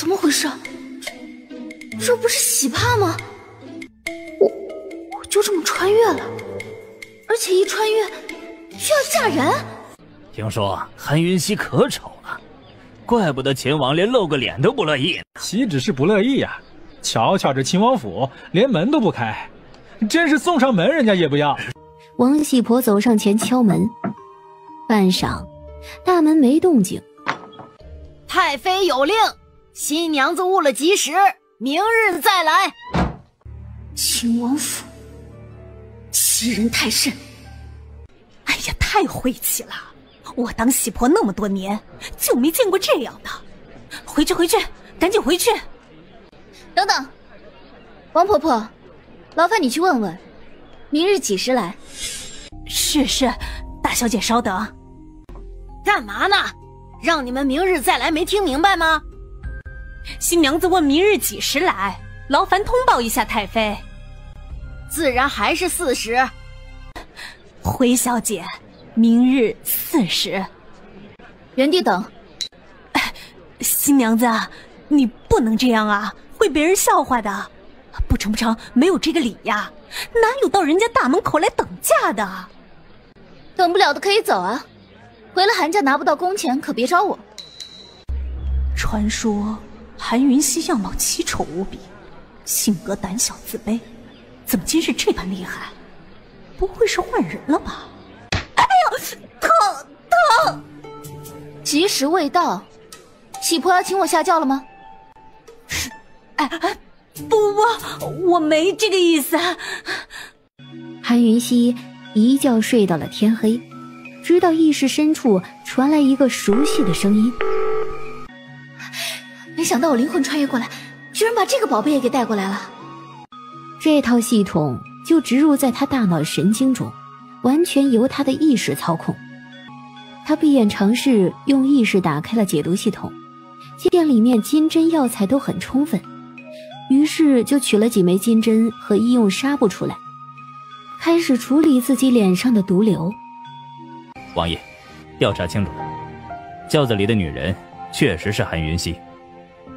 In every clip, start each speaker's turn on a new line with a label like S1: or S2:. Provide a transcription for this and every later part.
S1: 怎么回事？这不是喜帕吗？我就这么穿越了，而且一穿越需要嫁人。
S2: 听说韩云溪可丑了，怪不得秦王连露个脸都不乐意。
S3: 岂止是不乐意呀，瞧瞧这秦王府连门都不开，真是送上门人家也不要。
S4: 王喜婆走上前敲门，半晌，大门没动静。
S5: 太妃有令，新娘子误了吉时，明日再来。
S1: 秦王府欺人太甚！
S6: 哎呀，太晦气了！我当喜婆那么多年，就没见过这样的。回去，赶紧回去！
S1: 等等，王婆婆，劳烦你去问问，明日几时来？
S6: 是，大小姐稍等。
S5: 干嘛呢？让你们明日再来，没听明白吗？
S6: 新娘子问明日几时来，劳烦通报一下太妃。
S5: 自然还是4时。
S6: 回小姐，明日4时。
S1: 原地等。
S6: 新娘子，你不能这样啊，会被人笑话的。不成，没有这个理呀，哪有到人家大门口来等嫁的？
S1: 等不了的可以走啊，回了韩家拿不到工钱，可别找我。
S6: 传说韩云溪样貌奇丑无比，性格胆小自卑，怎么今日这般厉害？不会是换人了吧？哎呀，疼！
S1: 吉时未到，喜婆要请我下轿了吗？
S6: 不，我没这个意思。
S4: 韩云溪一觉睡到了天黑，直到意识深处传来一个熟悉的声音。
S1: 没想到我灵魂穿越过来，居然把这个宝贝也给带过来了。
S4: 这套系统就植入在他大脑神经中，完全由他的意识操控。他闭眼尝试用意识打开了解毒系统，见里面金针药材都很充分，于是就取了几枚金针和医用纱布出来，开始处理自己脸上的毒瘤。
S2: 王爷，调查清楚了，轿子里的女人确实是韩云溪，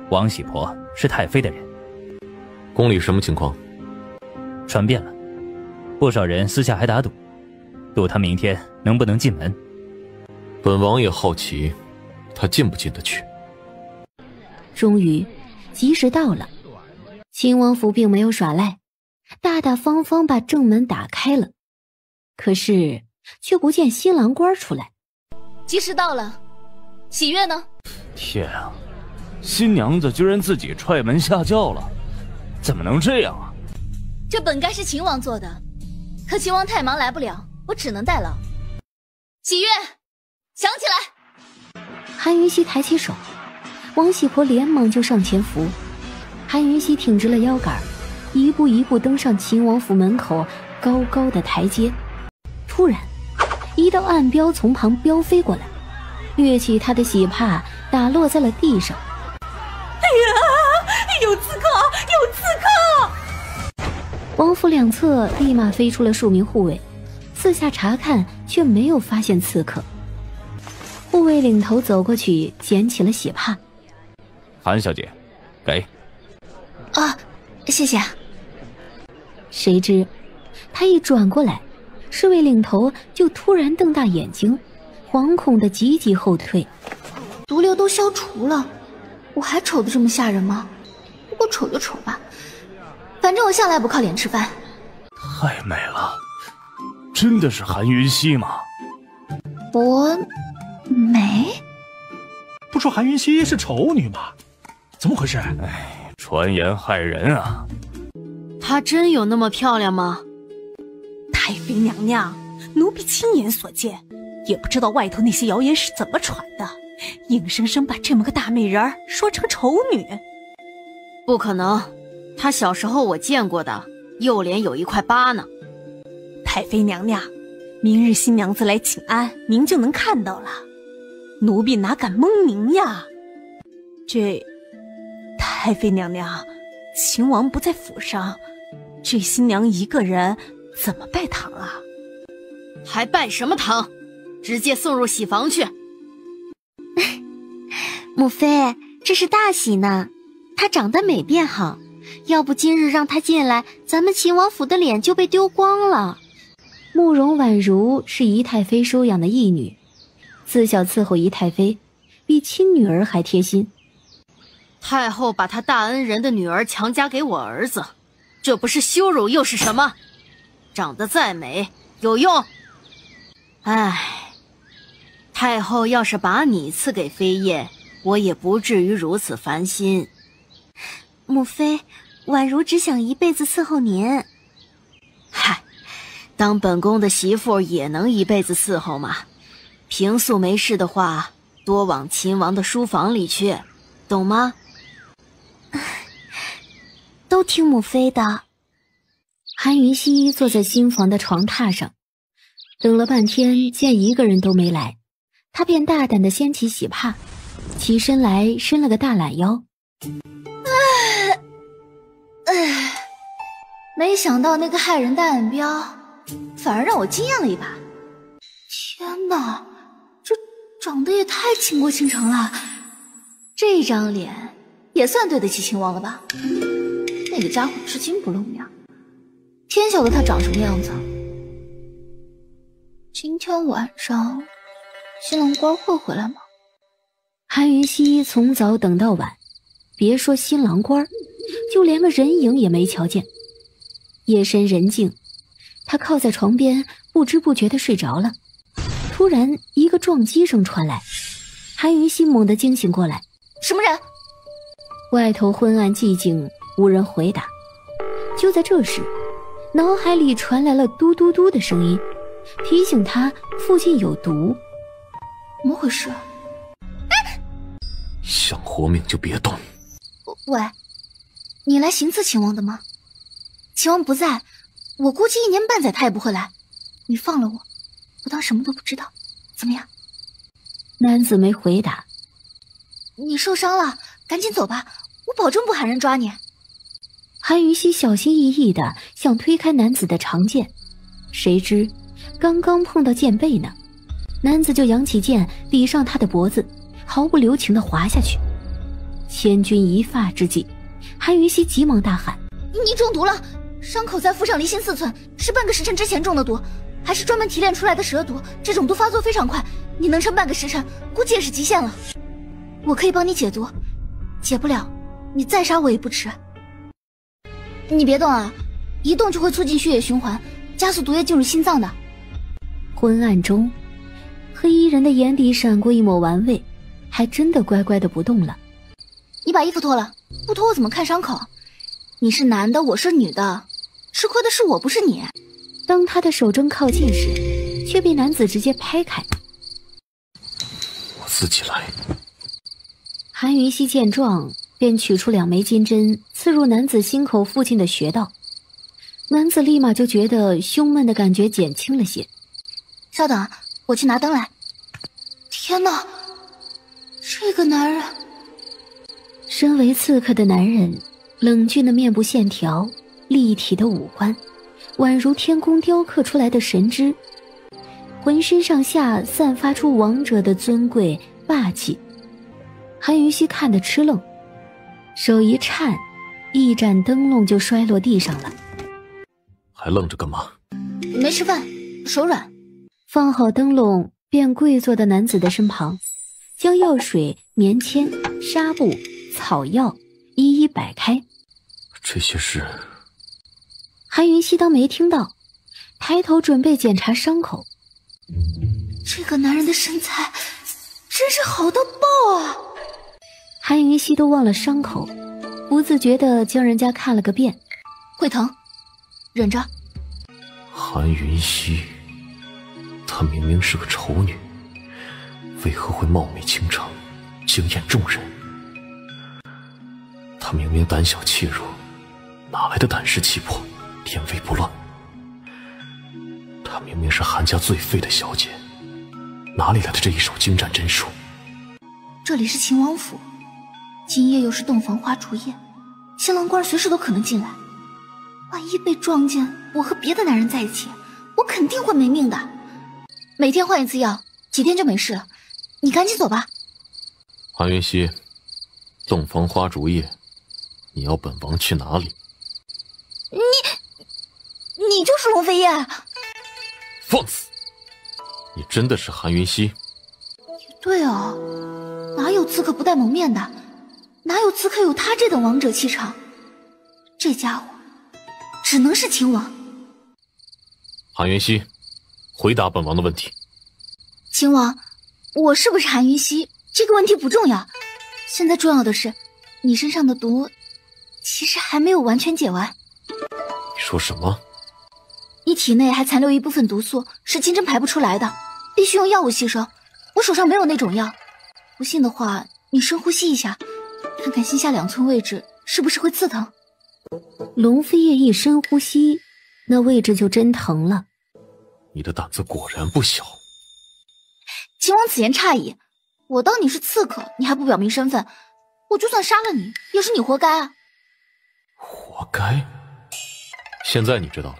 S2: 王喜婆是太妃的人。
S7: 宫里什么情况？
S2: 传遍了，不少人私下还打赌，赌他明天能不能进门。
S7: 本王也好奇，他进不进得去。
S4: 终于，吉时到了，秦王府并没有耍赖，大大方方把正门打开了。可是，却不见新郎官出来。
S1: 吉时到了，喜悦呢？
S2: 天啊，新娘子居然自己踹门下轿了，怎么能这样啊？
S1: 这本该是秦王做的，可秦王太忙来不了，我只能代劳。喜悦，想起来！
S4: 韩云溪抬起手，王喜婆连忙就上前扶。韩云溪挺直了腰杆，一步一步登上秦王府门口高高的台阶。突然，一道暗镖从旁飙飞过来，掠起他的喜帕，打落在了地上。
S6: 哎呀，有刺客！
S4: 王府两侧立马飞出了数名护卫，四下查看，却没有发现刺客。护卫领头走过去，捡起了血帕。
S2: 韩小姐，给。
S1: 啊，谢谢。
S4: 谁知他一转过来，侍卫领头就突然瞪大眼睛，惶恐的急急后退。
S1: 毒瘤都消除了，我还丑得这么吓人吗？不过丑就丑吧，反正我向来不靠脸吃饭。
S2: 太美了，真的是韩云溪吗？
S1: 我美？
S3: 不说韩云溪是丑女吗？怎么回事？
S2: 哎，传言害人啊！
S5: 她真有那么漂亮吗？
S6: 太妃娘娘，奴婢亲眼所见，也不知道外头那些谣言是怎么传的，硬生生把这么个大美人儿说成丑女。
S5: 不可能，她小时候我见过的，右脸有一块疤呢。
S6: 太妃娘娘，明日新娘子来请安，您就能看到了。奴婢哪敢蒙您呀？太妃娘娘，秦王不在府上，这新娘一个人怎么拜堂啊？
S5: 还拜什么堂？直接送入喜房去。
S1: 母妃，
S4: 这是大喜呢，她长得美便好，要不今日让她进来，咱们秦王府的脸就被丢光了。慕容婉如是仪太妃收养的义女，自小伺候仪太妃，比亲女儿还贴心。
S5: 太后把她大恩人的女儿强加给我儿子，这不是羞辱又是什么？长得再美有用？唉，太后要是把你赐给妃叶，我也不至于如此烦心。
S4: 母妃，婉如只想一辈子伺候您。
S5: 嗨，当本宫的媳妇也能一辈子伺候嘛。平素没事的话，多往秦王的书房里去，懂吗？
S4: 都听母妃的。韩云熙坐在新房的床榻上，等了半天，见一个人都没来，他便大胆地掀起喜帕，起身来伸了个大懒腰。
S1: 没想到那个害人的暗标，反而让我惊艳了一把。天哪，这长得也太倾国倾城了，这张脸也算对得起秦王了吧？那个家伙至今不露面，天晓得他长什么样子。今天晚上新郎官会回来吗？
S4: 韩云熙从早等到晚，别说新郎官，就连个人影也没瞧见。夜深人静，他靠在床边，不知不觉地睡着了。突然一个撞击声传来，韩云熙猛地惊醒过来。
S1: 什么人？
S4: 外头昏暗寂静，无人回答。就在这时，脑海里传来了嘟嘟嘟的声音，提醒他附近有毒。
S1: 怎么回事？
S7: 想活命就别动。
S1: 喂，你来行刺秦王的吗？秦王不在，我估计1年半载他也不会来。你放了我，我当什么都不知道，怎么样？
S4: 男子没回答。
S1: 你受伤了，赶紧走吧，我保证不喊人抓你。
S4: 韩云熙小心翼翼地想推开男子的长剑，谁知刚刚碰到剑背呢，男子就扬起剑抵上他的脖子，毫不留情地滑下去。千钧一发之际，韩云熙急忙大喊：
S1: 你中毒了，伤口在腹上离心4寸，是半个时辰之前中的毒，还是专门提炼出来的蛇毒，这种毒发作非常快，你能撑半个时辰，估计也是极限了。我可以帮你解毒，解不了，你再杀我也不迟。你别动啊，一动就会促进血液循环，加速毒液进入心脏的。
S4: 昏暗中，黑衣人的眼底闪过一抹玩味，还真的乖乖的不动了。
S1: 你把衣服脱了，不脱我怎么看伤口？你是男的，我是女的，吃亏的是我，不是你。
S4: 当他的手正靠近时，却被男子直接拍开。
S7: 我自己来。
S4: 韩云熙见状，便取出2枚金针，刺入男子心口附近的穴道。男子立马就觉得胸闷的感觉减轻了些。
S1: 稍等，我去拿灯来。天哪，这个男人！
S4: 身为刺客的男人，冷峻的面部线条，立体的五官，宛如天宫雕刻出来的神祗，浑身上下散发出王者的尊贵霸气。韩云熙看得吃愣，手一颤，一盏灯笼就摔落地上了。
S7: 还愣着干嘛？
S1: 没吃饭，手软。
S4: 放好灯笼，便跪坐到男子的身旁，将药水、棉签、纱布、草药一一摆开。
S7: 这些是……
S4: 韩云熙当没听到，抬头准备检查伤口。
S1: 这个男人的身材真是好到爆啊！
S4: 韩云熙都忘了伤口，不自觉地将人家看了个遍。
S1: 会疼，忍着。
S7: 韩云熙，她明明是个丑女，为何会貌美倾城，惊艳众人？她明明胆小怯弱，哪来的胆识气魄，天威不乱？她明明是韩家最废的小姐，哪里来的这一手精湛针术？
S1: 这里是秦王府，今夜又是洞房花烛夜，新郎官随时都可能进来。万一被撞见我和别的男人在一起，我肯定会没命的。每天换一次药，几天就没事了。你赶紧走吧。
S7: 韩云熙，洞房花烛夜，你要本王去哪里？
S1: 你就是龙飞夜？
S7: 放肆！你真的是韩云溪？
S1: 对哦，哪有刺客不戴蒙面的？哪有刺客有他这等王者气场？这家伙只能是秦王。
S7: 韩云溪，回答本王的问题。
S1: 秦王，我是不是韩云溪这个问题不重要，现在重要的是你身上的毒其实还没有完全解完。
S7: 你说什么？
S1: 你体内还残留一部分毒素，是金针排不出来的，必须用药物吸收。我手上没有那种药，不信的话你深呼吸一下，看看心下2寸位置是不是会刺疼。
S4: 龙飞夜一深呼吸，那位置就真疼了。
S7: 你的胆子果然不小。
S1: 秦王此言差矣，我当你是刺客，你还不表明身份，我就算杀了你也是你活该啊。
S7: 活该？现在你知道了，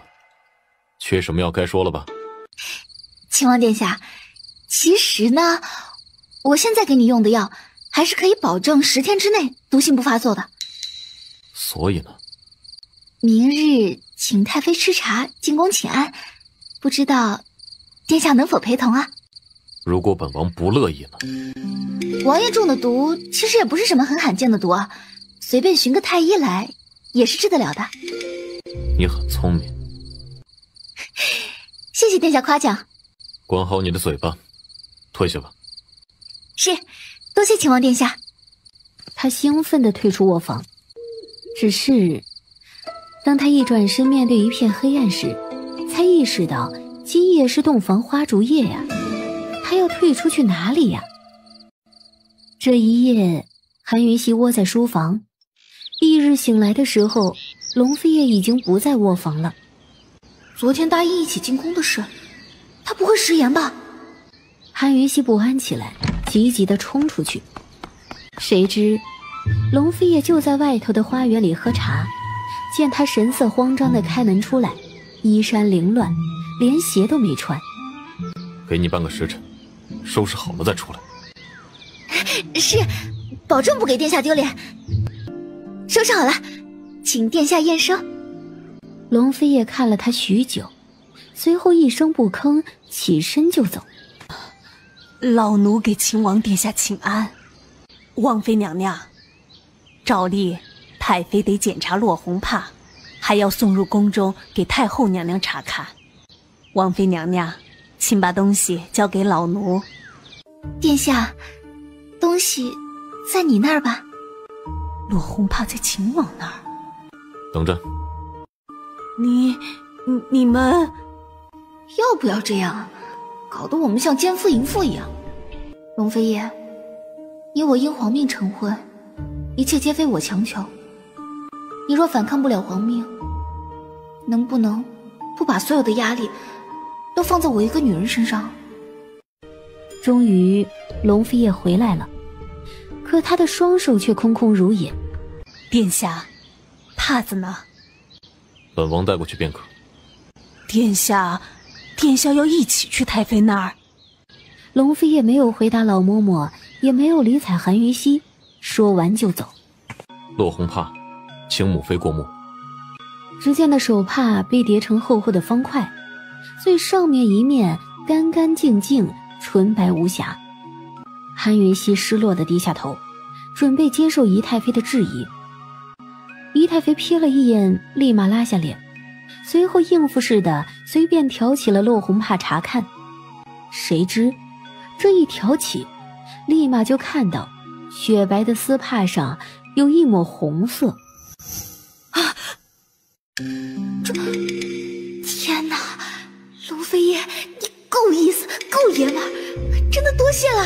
S7: 缺什么药该说了吧？
S1: 秦王殿下，其实呢，我现在给你用的药还是可以保证10天之内毒性不发作的。
S7: 所以呢？
S1: 明日请太妃吃茶进宫请安，不知道殿下能否陪同啊？
S7: 如果本王不乐意呢？
S1: 王爷中的毒其实也不是什么很罕见的毒啊，随便寻个太医来也是治得了的。
S7: 你很聪明。
S1: 谢谢殿下夸奖。
S7: 管好你的嘴巴，退下吧。
S1: 是，多谢秦王殿下。
S4: 他兴奋地退出卧房，只是当他一转身面对一片黑暗时，才意识到今夜是洞房花烛夜呀，他要退出去哪里呀？这一夜，韩云溪窝在书房，翌日醒来的时候，龙飞夜已经不在卧房了。
S1: 昨天答应一起进宫的事，他不会食言吧？
S4: 韩云溪不安起来，急急地冲出去。谁知龙飞夜就在外头的花园里喝茶，见他神色慌张地开门出来，衣衫凌乱，连鞋都没穿。
S7: 给你半个时辰，收拾好了再出来。
S1: 是，保证不给殿下丢脸。收拾好了，请殿下验收。
S4: 龙飞夜看了他许久，随后一声不吭，起身就走。
S6: 老奴给秦王殿下请安。王妃娘娘，照例太妃得检查落红帕，还要送入宫中给太后娘娘查看。王妃娘娘，请把东西交给老奴。
S1: 殿下，东西在你那儿吧？
S6: 落红帕在秦王那儿。
S7: 等着。
S6: 你们
S1: 要不要这样？搞得我们像奸夫淫妇一样。龙飞夜，你我因皇命成婚，一切皆非我强求。你若反抗不了皇命，能不能不把所有的压力都放在我一个女人身上？
S4: 终于龙飞夜回来了，可他的双手却空空如也。
S6: 殿下，帕子呢？
S7: 本王带过去便可。
S6: 殿下要一起去太妃那儿。
S4: 龙飞夜没有回答老嬷嬷，也没有理睬韩云溪，说完就走。
S7: 落红帕，请母妃过目。
S4: 只见那手帕被叠成厚厚的方块，最上面一面干干净净，纯白无瑕。韩云溪失落地低下头，准备接受姨太妃的质疑。姨太妃瞥了一眼，立马拉下脸，随后应付似的随便挑起了落红帕查看。谁知这一挑起，立马就看到雪白的丝帕上有一抹红色。
S1: 天哪，龙飞夜，你够意思，够爷们儿，真的多谢了。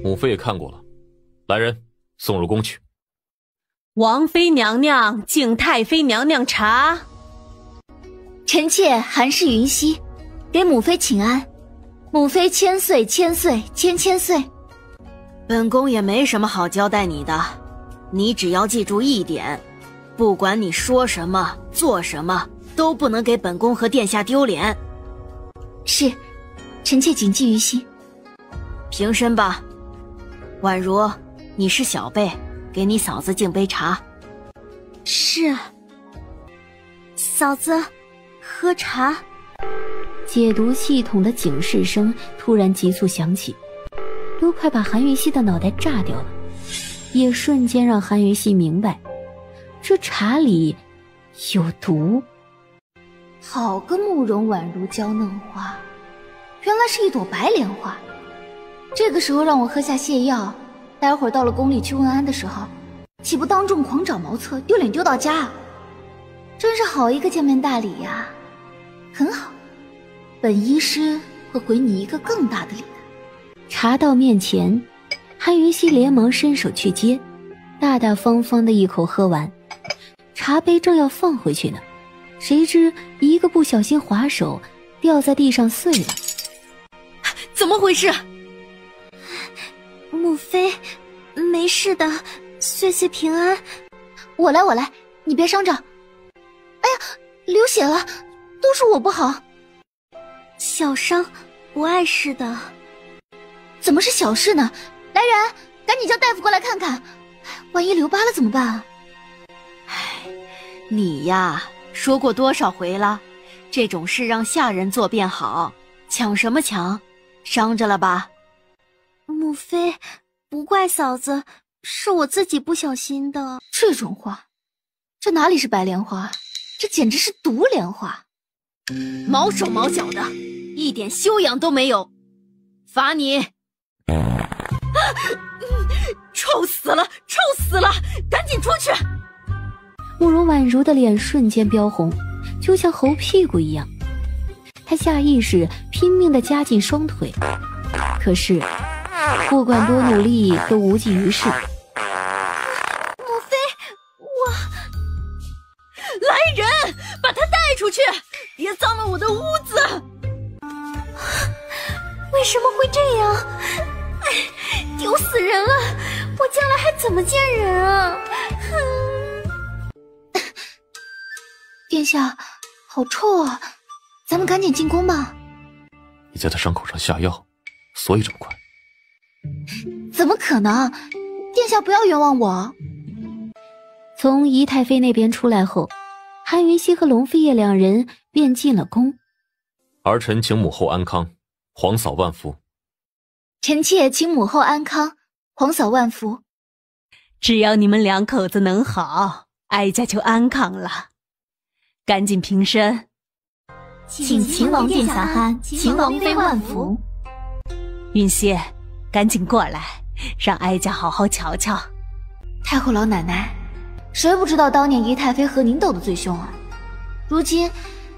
S7: 母妃也看过了，来人，送入宫去。
S6: 王妃娘娘敬太妃娘娘茶。
S1: 臣妾韩氏云溪，给母妃请安。母妃千岁千岁千千岁。
S5: 本宫也没什么好交代你的，你只要记住一点，不管你说什么做什么，都不能给本宫和殿下丢脸。
S1: 是，臣妾谨记于心。
S5: 平身吧。宛如你是小辈，给你嫂子敬杯茶。
S1: 是。嫂子，喝茶。
S4: 解毒系统的警示声突然急速响起，都快把韩云熙的脑袋炸掉了，也瞬间让韩云熙明白，这茶里有毒。
S1: 好个慕容宛如娇嫩花，原来是一朵白莲花。这个时候让我喝下泻药，待会儿到了宫里去问安的时候，岂不当众狂长茅厕，丢脸丢到家？真是好一个见面大礼呀！很好，本医师会回你一个更大的礼的。
S4: 茶到面前，韩云熙连忙伸手去接，大大方方的一口喝完，茶杯正要放回去呢，谁知一个不小心滑手，掉在地上碎了。
S5: 怎么回事？
S1: 母妃，没事的，岁岁平安。我来，你别伤着。哎呀，流血了，都是我不好。小伤，不碍事的。怎么是小事呢？来人，赶紧叫大夫过来看看，万一留疤了怎么办啊？
S5: 你呀，说过多少回了，这种事让下人做便好，抢什么抢？伤着了吧？
S1: 母妃，不怪嫂子，是我自己不小心的。这种话，这哪里是白莲花，这简直是毒莲花。
S5: 毛手毛脚的，一点修养都没有，罚你！臭死了，臭死了，赶紧出去！
S4: 慕容宛如的脸瞬间飙红，就像猴屁股一样。她下意识拼命地夹紧双腿，可是不管多努力都无济于事。
S1: 母妃，我……
S5: 来人，把他带出去，别脏了我的屋子！
S1: 为什么会这样？丢死人了！我将来还怎么见人啊？殿下，好臭啊！咱们赶紧进宫吧。
S7: 你在他伤口上下药，所以这么快。
S1: 怎么可能？殿下不要冤枉我。
S4: 从仪太妃那边出来后，韩云熙和龙飞叶两人便进了宫。
S7: 儿臣请母后安康，皇嫂万福。
S1: 臣妾请母后安康，皇嫂万福。
S6: 只要你们两口子能好，哀家就安康了。赶紧平身。
S1: 请秦王殿下安，秦王妃万福。
S6: 云溪，赶紧过来，让哀家好好瞧瞧。
S1: 太后老奶奶，谁不知道当年仪太妃和您斗得最凶啊？如今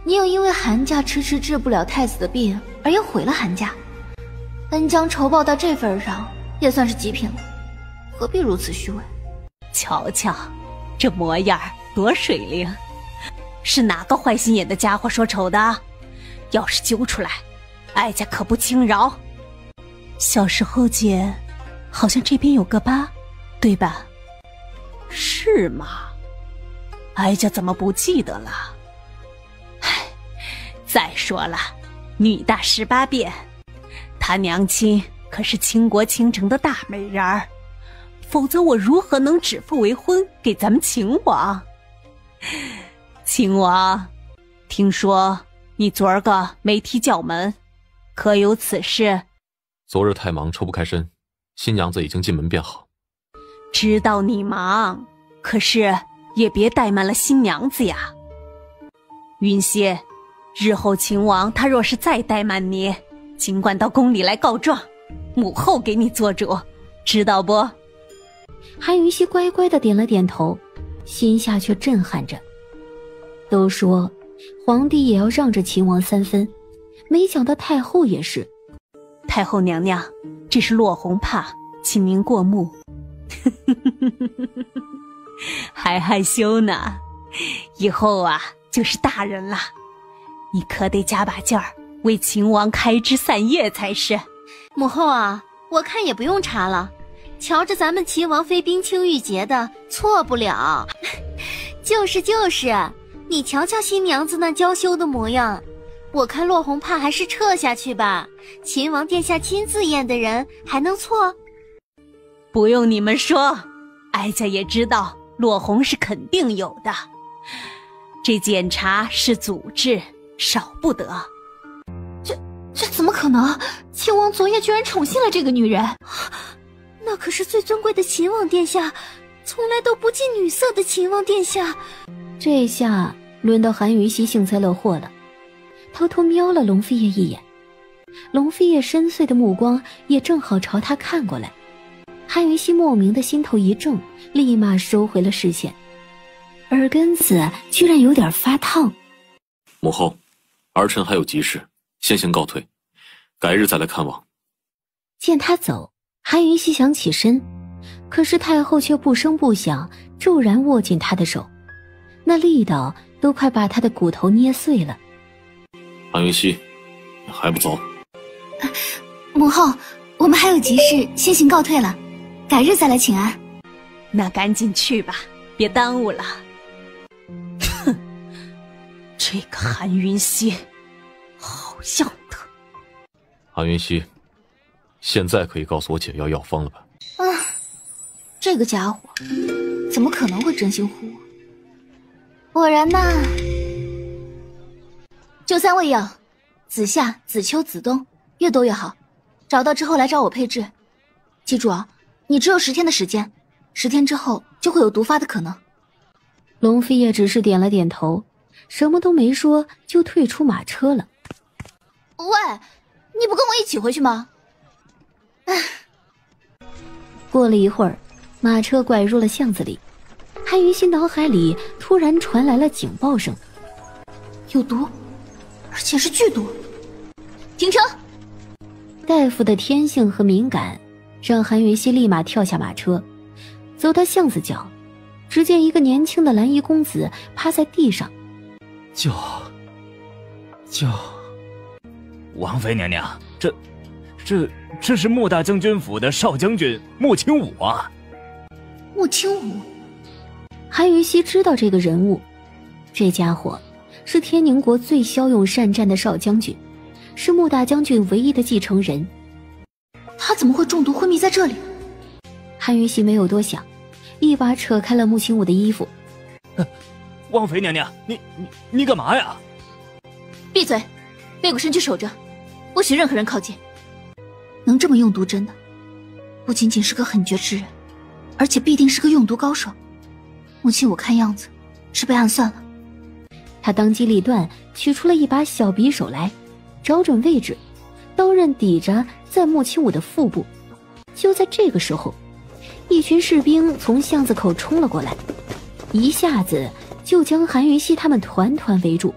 S1: 您又因为韩家迟迟治不了太子的病而又毁了韩家，恩将仇报到这份上，也算是极品了，何必如此虚伪？
S6: 瞧瞧这模样多水灵，是哪个坏心眼的家伙说丑的？要是揪出来，哀家可不轻饶。小时候姐好像这边有个疤，对吧？是吗？哀家怎么不记得了？唉，再说了，女大18变，她娘亲可是倾国倾城的大美人儿，否则我如何能指腹为婚给咱们秦王？秦王，听说你昨儿个没踢轿门，可有此事？
S7: 昨日太忙抽不开身，新娘子已经进门便好。
S6: 知道你忙，可是也别怠慢了新娘子呀。云溪，日后秦王他若是再怠慢你，尽管到宫里来告状，母后给你做主，知道不？
S4: 韩云溪乖乖地点了点头，心下却震撼着。都说皇帝也要让着秦王3分，没想到太后也是。
S6: 太后娘娘，这是落红帕，请您过目。还害羞呢，以后啊就是大人了，你可得加把劲儿，为秦王开枝散叶才是。
S5: 母后啊，我看也不用查了，瞧着咱们秦王妃冰清玉洁的，错不了。就是，你瞧瞧新娘子那娇羞的模样，我看落红帕还是撤下去吧。秦王殿下亲自验的人还能错？
S6: 不用你们说，哀家也知道落红是肯定有的，这检查是祖制，少不得。
S1: 这怎么可能？秦王昨夜居然宠幸了这个女人，那可是最尊贵的秦王殿下，从来都不近女色的秦王殿下。
S4: 这下轮到韩云熙幸灾乐祸了，偷偷瞄了龙飞叶一眼，龙飞叶深邃的目光也正好朝他看过来。韩云熙莫名的心头一怔，立马收回了视线，耳根子居然有点发烫。
S7: 母后，儿臣还有急事，先行告退，改日再来看望。
S4: 见他走，韩云熙想起身，可是太后却不声不响，骤然握紧他的手，那力道都快把他的骨头捏碎了。
S7: 韩云熙，你还不走？
S1: 母后，我们还有急事，先行告退了，改日再来请安。
S6: 那赶紧去吧，别耽误了。哼，这个韩云熙好要得。
S7: 韩云熙，现在可以告诉我解药药方了吧？
S1: 啊，这个家伙怎么可能会真心护我？果然呐，就3味药，子夏、子秋、子冬，越多越好。找到之后来找我配置。记住啊，你只有10天的时间，10天之后就会有毒发的可能。
S4: 龙飞也只是点了点头，什么都没说，就退出马车了。
S1: 喂，你不跟我一起回去吗？
S4: 过了一会儿，马车拐入了巷子里，韩云熙脑海里突然传来了警报声，
S1: 有毒，而且是剧毒。停车！
S4: 大夫的天性和敏感让韩云熙立马跳下马车，走到巷子角，只见一个年轻的蓝衣公子趴在地上。
S3: 救！
S2: 王妃娘娘，这是穆大将军府的少将军穆清武啊。
S1: 穆清武，
S4: 韩云熙知道这个人物，这家伙是天宁国最骁勇善战的少将军，是穆大将军唯一的继承人。
S1: 他怎么会中毒昏迷在这里？
S4: 韩云熙没有多想，一把扯开了穆清武的衣服。
S2: 王妃娘娘，你干嘛呀？
S1: 闭嘴，背过身去守着，不许任何人靠近。能这么用毒针的，不仅仅是个狠绝之人，而且必定是个用毒高手。穆清武看样子是被暗算了。
S4: 他当机立断，取出了一把小匕首来，找准位置，刀刃抵着在穆清武的腹部。就在这个时候，一群士兵从巷子口冲了过来，一下子就将韩云熙他们团团围住。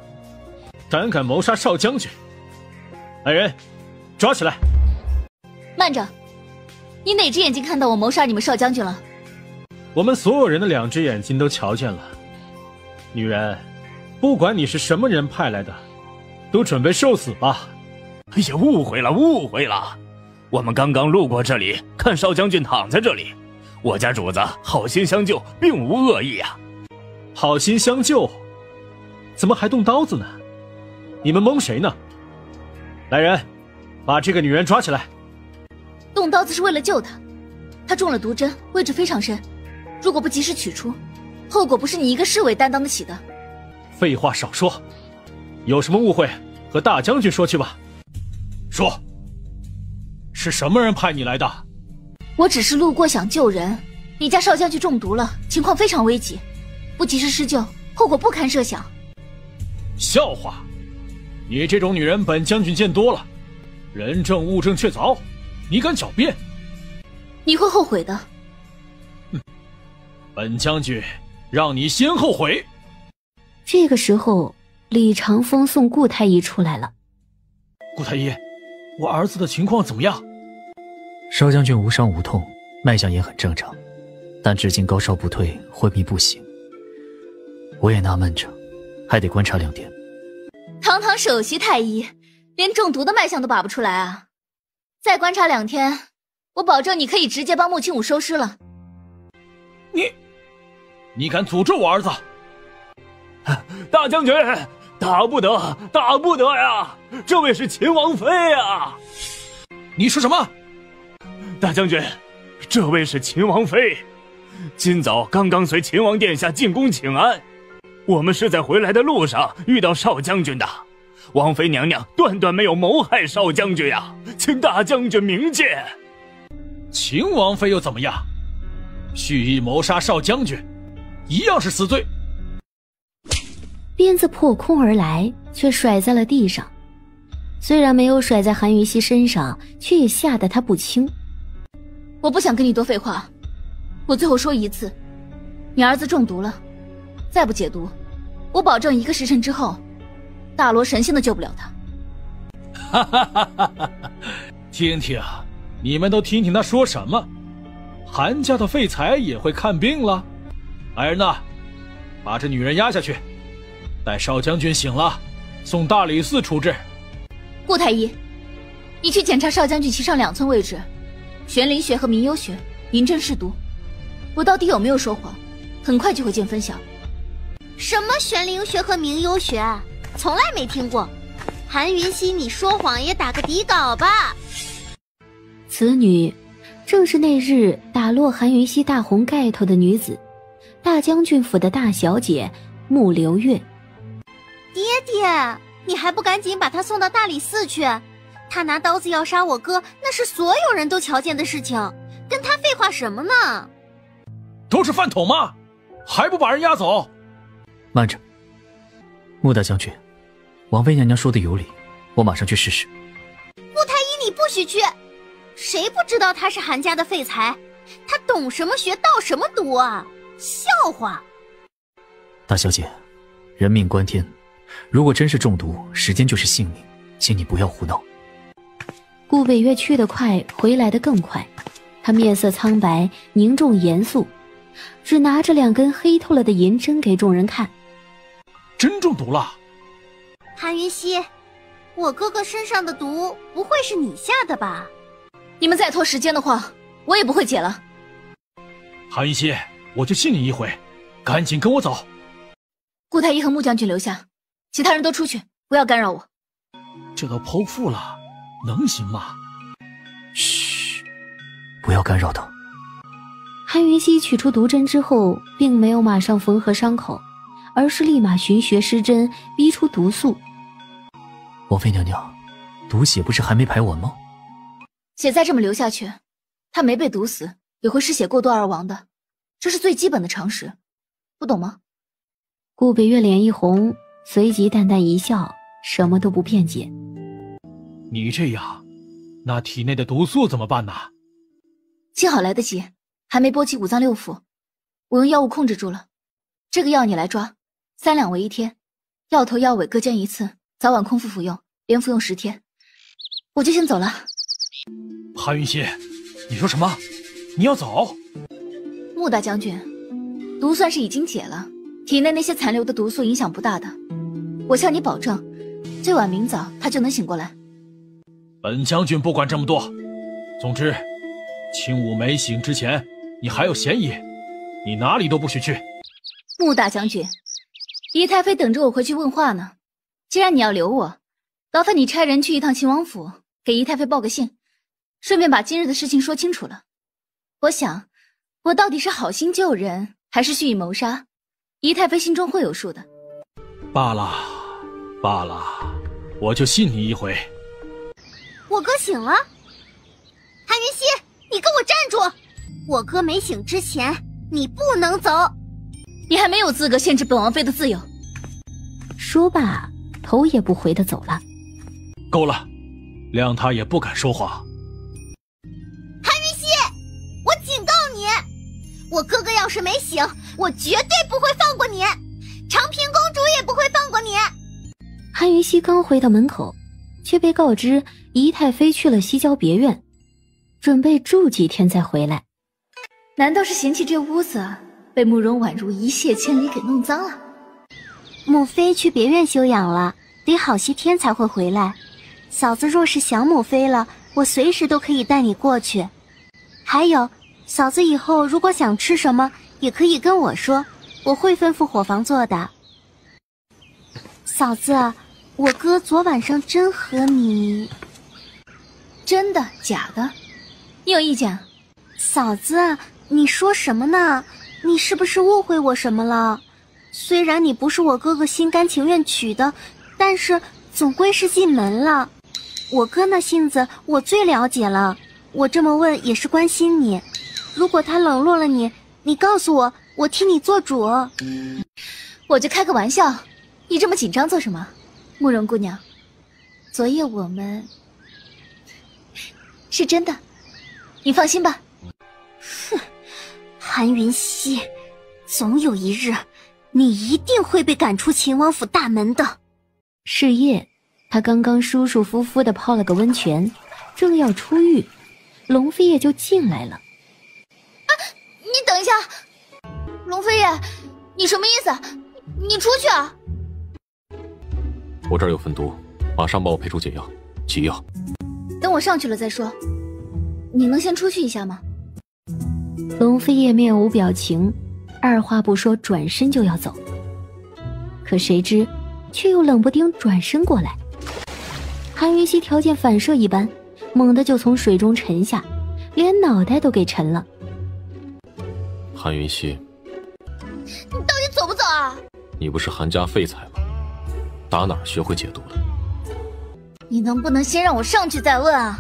S3: 胆敢谋杀少将军，来人，抓起来！
S1: 慢着，你哪只眼睛看到我谋杀你们少将军了？
S3: 我们所有人的2只眼睛都瞧见了。女人，不管你是什么人派来的，都准备受死吧！
S2: 哎呀，误会了！我们刚刚路过这里，看少将军躺在这里，我家主子好心相救，并无恶意啊。
S3: 好心相救，怎么还动刀子呢？你们蒙谁呢？来人，把这个女人抓起来！
S1: 动刀子是为了救她，她中了毒针，位置非常深，如果不及时取出，后果不是你一个侍卫担当得起的。
S3: 废话少说，有什么误会和大将军说去吧。说，是什么人派你来的？
S1: 我只是路过想救人，你家少将军中毒了，情况非常危急，不及时施救，后果不堪设想。
S3: 笑话，你这种女人本将军见多了，人证物证确凿，你敢狡辩？
S1: 你会后悔的。
S3: 本将军让你先后悔。
S4: 这个时候，李长风送顾太医出来了。
S3: 顾太医，我儿子的情况怎么样？
S8: 少将军无伤无痛，脉象也很正常，但至今高烧不退，昏迷不醒。我也纳闷着，还得观察2天。
S1: 堂堂首席太医，连中毒的脉象都把不出来啊！再观察2天，我保证你可以直接帮穆清武收尸了。
S3: 你敢诅咒我儿子？
S2: 大将军，打不得呀！这位是秦王妃啊！
S3: 你说什么？
S2: 大将军，这位是秦王妃，今早刚刚随秦王殿下进宫请安，我们是在回来的路上遇到少将军的。王妃娘娘断断没有谋害少将军呀，请大将军明鉴。
S3: 秦王妃又怎么样？蓄意谋杀少将军，一样是死罪。
S4: 鞭子破空而来，却甩在了地上。虽然没有甩在韩云熙身上，却也吓得他不轻。
S1: 我不想跟你多废话，我最后说一次，你儿子中毒了，再不解毒，我保证1个时辰之后，大罗神仙都救不了他。
S3: 哈哈哈哈哈！听听，你们都听听他说什么？韩家的废材也会看病了？来人呐，把这女人押下去，待少将军醒了，送大理寺处置。
S1: 顾太医，你去检查少将军脐上2寸位置，玄灵穴和明幽穴临阵试毒，我到底有没有说谎，很快就会见分晓。
S5: 什么玄灵穴和明幽穴？从来没听过。韩云熙，你说谎也打个底稿吧。
S4: 此女正是那日打落韩云熙大红盖头的女子，大将军府的大小姐穆流月。
S5: 爹爹，你还不赶紧把他送到大理寺去？他拿刀子要杀我哥，那是所有人都瞧见的事情，跟他废话什么呢？
S3: 都是饭桶吗？还不把人押走？
S8: 慢着，穆大将军，王妃娘娘说的有理，我马上去试试。
S5: 顾太医，你不许去！谁不知道他是韩家的废材？他懂什么学，盗什么毒啊？笑话！
S8: 大小姐，人命关天，如果真是中毒，时间就是性命，请你不要胡闹。
S4: 顾北岳去得快，回来得更快。他面色苍白，凝重严肃，只拿着2根黑透了的银针给众人看。
S3: 真中毒了？
S5: 韩云熙，我哥哥身上的毒不会是你下的吧？
S1: 你们再拖时间的话，我也不会解了。
S3: 韩云熙，我就信你一回，赶紧跟我走。
S1: 顾太医和穆将军留下，其他人都出去，不要干扰我。
S3: 这都剖腹了，能行吗？
S8: 嘘，不要干扰他。
S4: 韩云熙取出毒针之后，并没有马上缝合伤口，而是立马循穴施针，逼出毒素。
S8: 王妃娘娘，毒血不是还没排完吗？
S1: 血再这么流下去，他没被毒死，也会失血过多而亡的，这是最基本的常识，不懂吗？
S4: 顾北岳脸一红，随即淡淡一笑，什么都不辩解。
S3: 你这样，那体内的毒素怎么办呢？
S1: 幸好来得及，还没波及5脏6腑，我用药物控制住了。这个药你来抓，3两为1天，药头药尾各煎1次，早晚空腹服用，连服用10天。我就先走了。
S3: 韩云熙，你说什么？你要走？
S1: 穆大将军，毒算是已经解了，体内那些残留的毒素影响不大的。我向你保证，最晚明早他就能醒过来。
S3: 本将军不管这么多，总之，青武没醒之前，你还有嫌疑，你哪里都不许去。
S1: 穆大将军，姨太妃等着我回去问话呢。既然你要留我，劳烦你差人去一趟秦王府，给姨太妃报个信，顺便把今日的事情说清楚了。我想，我到底是好心救人，还是蓄意谋杀，姨太妃心中会有数的。
S3: 罢了，罢了，我就信你一回。
S5: 我哥醒了，韩云熙，你给我站住！我哥没醒之前，你不能走。
S1: 你还没有资格限制本王妃的自由。
S4: 说罢，头也不回地走了。
S3: 够了，谅他也不敢说话。
S5: 韩云熙，我警告你，我哥哥要是没醒，我绝对不会放过你，长平公主也不会放过你。
S4: 韩云熙刚回到门口，却被告知姨太妃去了西郊别院，准备住几天再回来。
S1: 难道是嫌弃这屋子被慕容婉如一泻千里给弄脏了？
S5: 母妃去别院休养了，得好些天才会回来。嫂子若是想母妃了，我随时都可以带你过去。还有，嫂子以后如果想吃什么，也可以跟我说，我会吩咐伙房做的。嫂子，我哥昨晚上真和你……
S1: 真的假的？你有意见？
S5: 嫂子，
S9: 你说什么呢？你是不是误会我什么了？虽然你不是我哥哥心甘情愿娶的，但是总归是进门了。我哥那性子我最了解了，我这么问也是关心你。如果他冷落了你，你告诉我，我替你做主。
S1: 我就开个玩笑，你这么紧张做什么？慕容姑娘，昨夜我们是真的，你放心吧。
S9: 哼，韩云溪，总有一日你一定会被赶出秦王府大门的。
S4: 是夜，他刚刚舒舒服服地泡了个温泉，正要出浴，龙飞叶就进来了。
S1: 你等一下，龙飞叶，你什么意思？你出去啊！
S7: 我这儿有份毒，马上帮我配出解药，急药。
S1: 等我上去了再说。你能先出去一下吗？
S4: 龙飞叶面无表情，二话不说转身就要走，可谁知却又冷不丁转身过来。韩云溪条件反射一般，猛地就从水中沉下，连脑袋都给沉了。
S7: 韩云溪，
S1: 你到底走不走啊？
S7: 你不是韩家废材吗？打哪儿学会解毒的？
S1: 你能不能先让我上去再问啊？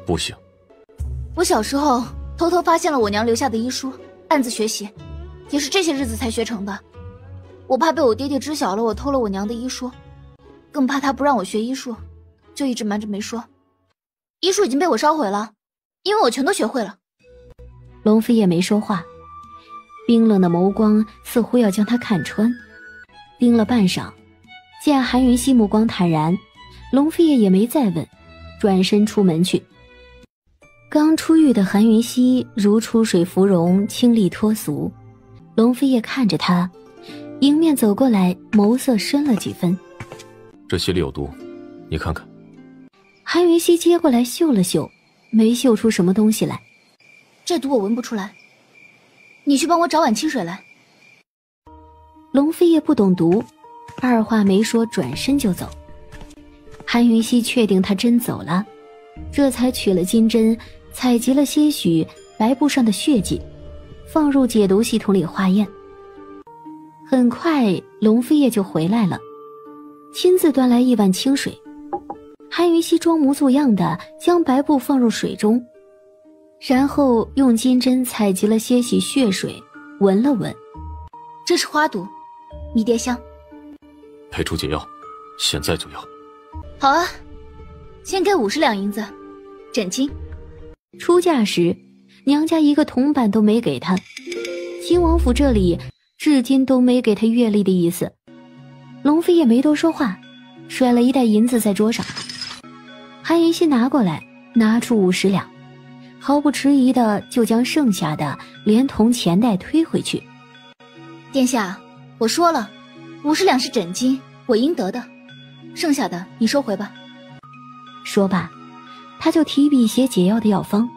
S7: 不行。
S1: 我小时候偷偷发现了我娘留下的医书，暗自学习，也是这些日子才学成的。我怕被我爹爹知晓了我偷了我娘的医书，更怕他不让我学医术，就一直瞒着没说。医书已经被我烧毁了，因为我全都学会了。
S4: 龙飞叶没说话，冰冷的眸光似乎要将他看穿。盯了半晌，见韩云溪目光坦然，龙飞叶也没再问，转身出门去。刚出狱的韩云溪如出水芙蓉，清丽脱俗。龙飞叶看着他，迎面走过来，眸色深了几分。
S7: 这些里有毒，你看看。
S4: 韩云溪接过来嗅了嗅，没嗅出什么东西来。
S1: 这毒我闻不出来，你去帮我找碗清水来。
S4: 龙飞叶不懂毒，二话没说转身就走。韩云溪确定他真走了，这才取了金针，采集了些许白布上的血迹，放入解毒系统里化验。很快龙飞叶就回来了，亲自端来一碗清水。韩云溪装模作样的将白布放入水中，然后用金针采集了些许血水，闻了闻。
S1: 这是花毒，迷迭香。
S7: 配出解药，现在就要。
S1: 好啊，先给50两银子，枕巾。
S4: 出嫁时，娘家一个铜板都没给他，秦王府这里至今都没给他月例的意思。龙飞也没多说话，甩了一袋银子在桌上。韩云溪拿过来，拿出50两，毫不迟疑的就将剩下的连同钱袋推回去。
S1: 殿下，我说了，50两是枕巾，我应得的，剩下的你收回吧。
S4: 说罢，他就提笔写解药的药方，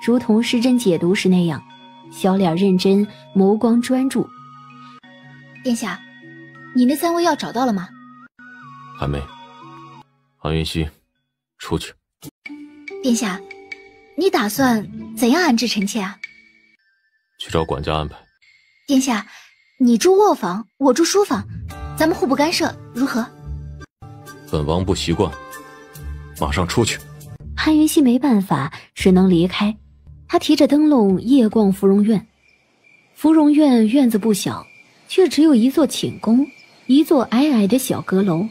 S4: 如同施针解毒时那样，小脸认真，眸光专注。
S1: 殿下，你那3味药找到了吗？
S7: 还没。韩云溪，出去。
S1: 殿下，你打算怎样安置臣妾啊？
S7: 去找管家安排。
S1: 殿下，你住卧房，我住书房，咱们互不干涉，如何？
S7: 本王不习惯，马上出去。
S4: 韩云溪没办法，只能离开。他提着灯笼夜逛芙蓉院。芙蓉院院子不小，却只有一座寝宫，一座矮矮的小阁楼。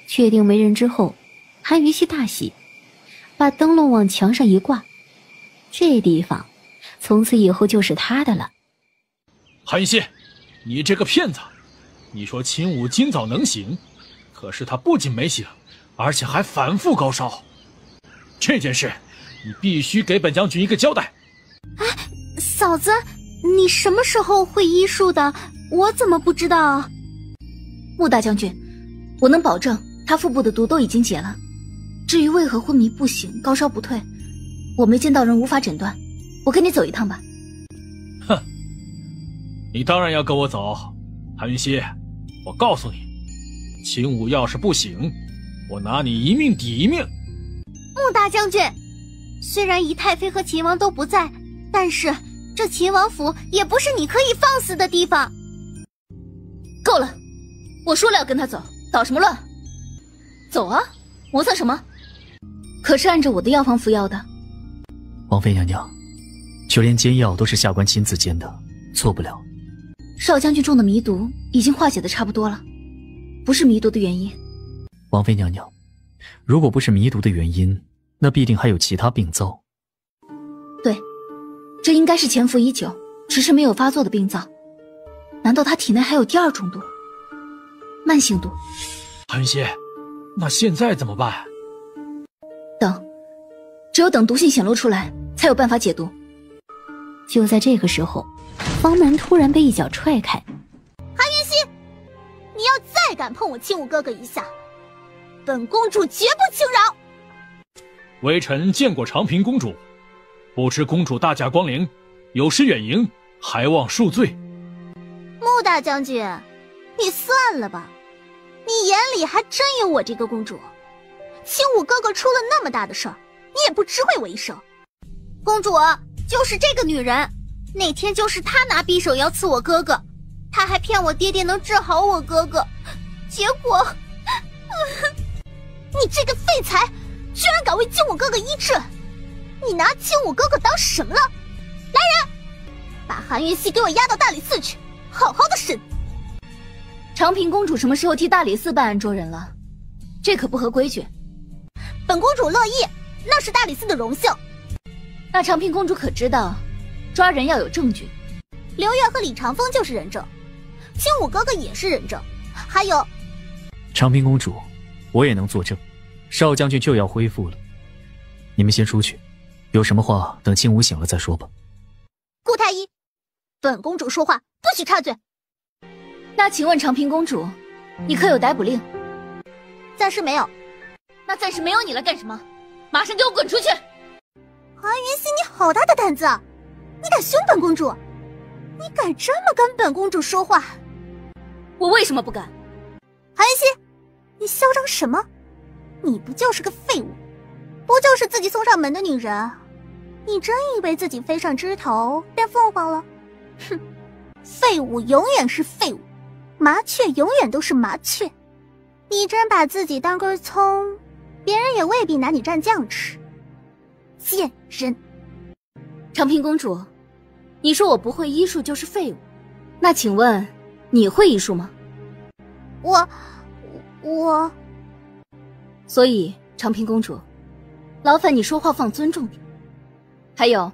S4: 确定没人之后，韩云溪大喜，把灯笼往墙上一挂，这地方从此以后就是他的了。
S3: 韩云溪，你这个骗子！你说秦武今早能醒，可是他不仅没醒，而且还反复高烧。这件事你必须给本将军一个交代。
S9: 哎，嫂子，你什么时候会医术的？我怎么不知道？
S1: 穆大将军，我能保证他腹部的毒都已经解了，至于为何昏迷不醒、高烧不退，我没见到人，无法诊断。我跟你走一趟吧。
S3: 哼，你当然要跟我走。韩云溪，我告诉你，秦武要是不醒，我拿你一命抵一命。
S9: 穆大将军，虽然姨太妃和秦王都不在，但是这秦王府也不是你可以放肆的地方。
S1: 够了，我说了要跟他走，捣什么乱？走啊，磨蹭什么？可是按照我的药方服药的。
S8: 王妃娘娘，就连煎药都是下官亲自煎的，错不了。
S1: 少将军中的迷毒已经化解的差不多了，不是迷毒的原因。
S8: 王妃娘娘，如果不是迷毒的原因，那必定还有其他病灶。
S1: 对，这应该是潜伏已久，只是没有发作的病灶。难道他体内还有第二种毒？慢性毒？
S3: 韩云熙，那现在怎么办？
S1: 等，只有等毒性显露出来，才有办法解毒。
S4: 就在这个时候，房门突然被一脚踹开。
S9: 韩云熙，你要再敢碰我亲武哥哥一下，本公主绝不轻饶。
S3: 微臣见过长平公主，不知公主大驾光临，有失远迎，还望恕罪。
S9: 穆大将军，你算了吧，你眼里还真有我这个公主。亲武哥哥出了那么大的事儿，你也不知会我一声。公主就是这个女人，那天就是她拿匕首要刺我哥哥，她还骗我爹爹能治好我哥哥，结果你这个废材居然敢为亲武哥哥医治，你拿亲武哥哥当什么了？来人，把韩云熙给我押到大理寺去，好好的审。
S1: 长平公主什么时候替大理寺办案捉人了？这可不合规矩。
S9: 本公主乐意，那是大理寺的荣幸。
S1: 那长平公主可知道，抓人要有证据。
S9: 刘月和李长风就是人证，亲武哥哥也是人证，还有
S8: 长平公主，我也能作证。少将军就要恢复了，你们先出去，有什么话等清武醒了再说吧。
S9: 顾太医，本公主说话不许插嘴。
S1: 那请问长平公主，你可有逮捕令？
S9: 暂时没有。
S1: 那暂时没有你来干什么？马上给我滚出去！
S9: 韩云熙，你好大的胆子，你敢凶本公主？你敢这么跟本公主说话？
S1: 我为什么不敢？
S9: 韩云熙，你嚣张什么？你不就是个废物，不就是自己送上门的女人？你真以为自己飞上枝头变凤凰了？哼，废物永远是废物，麻雀永远都是麻雀。你真把自己当根葱，别人也未必拿你蘸酱吃。贱人！
S1: 长平公主，你说我不会医术就是废物，那请问你会医术吗？
S9: 我……
S1: 所以长平公主，劳烦你说话放尊重点。还有，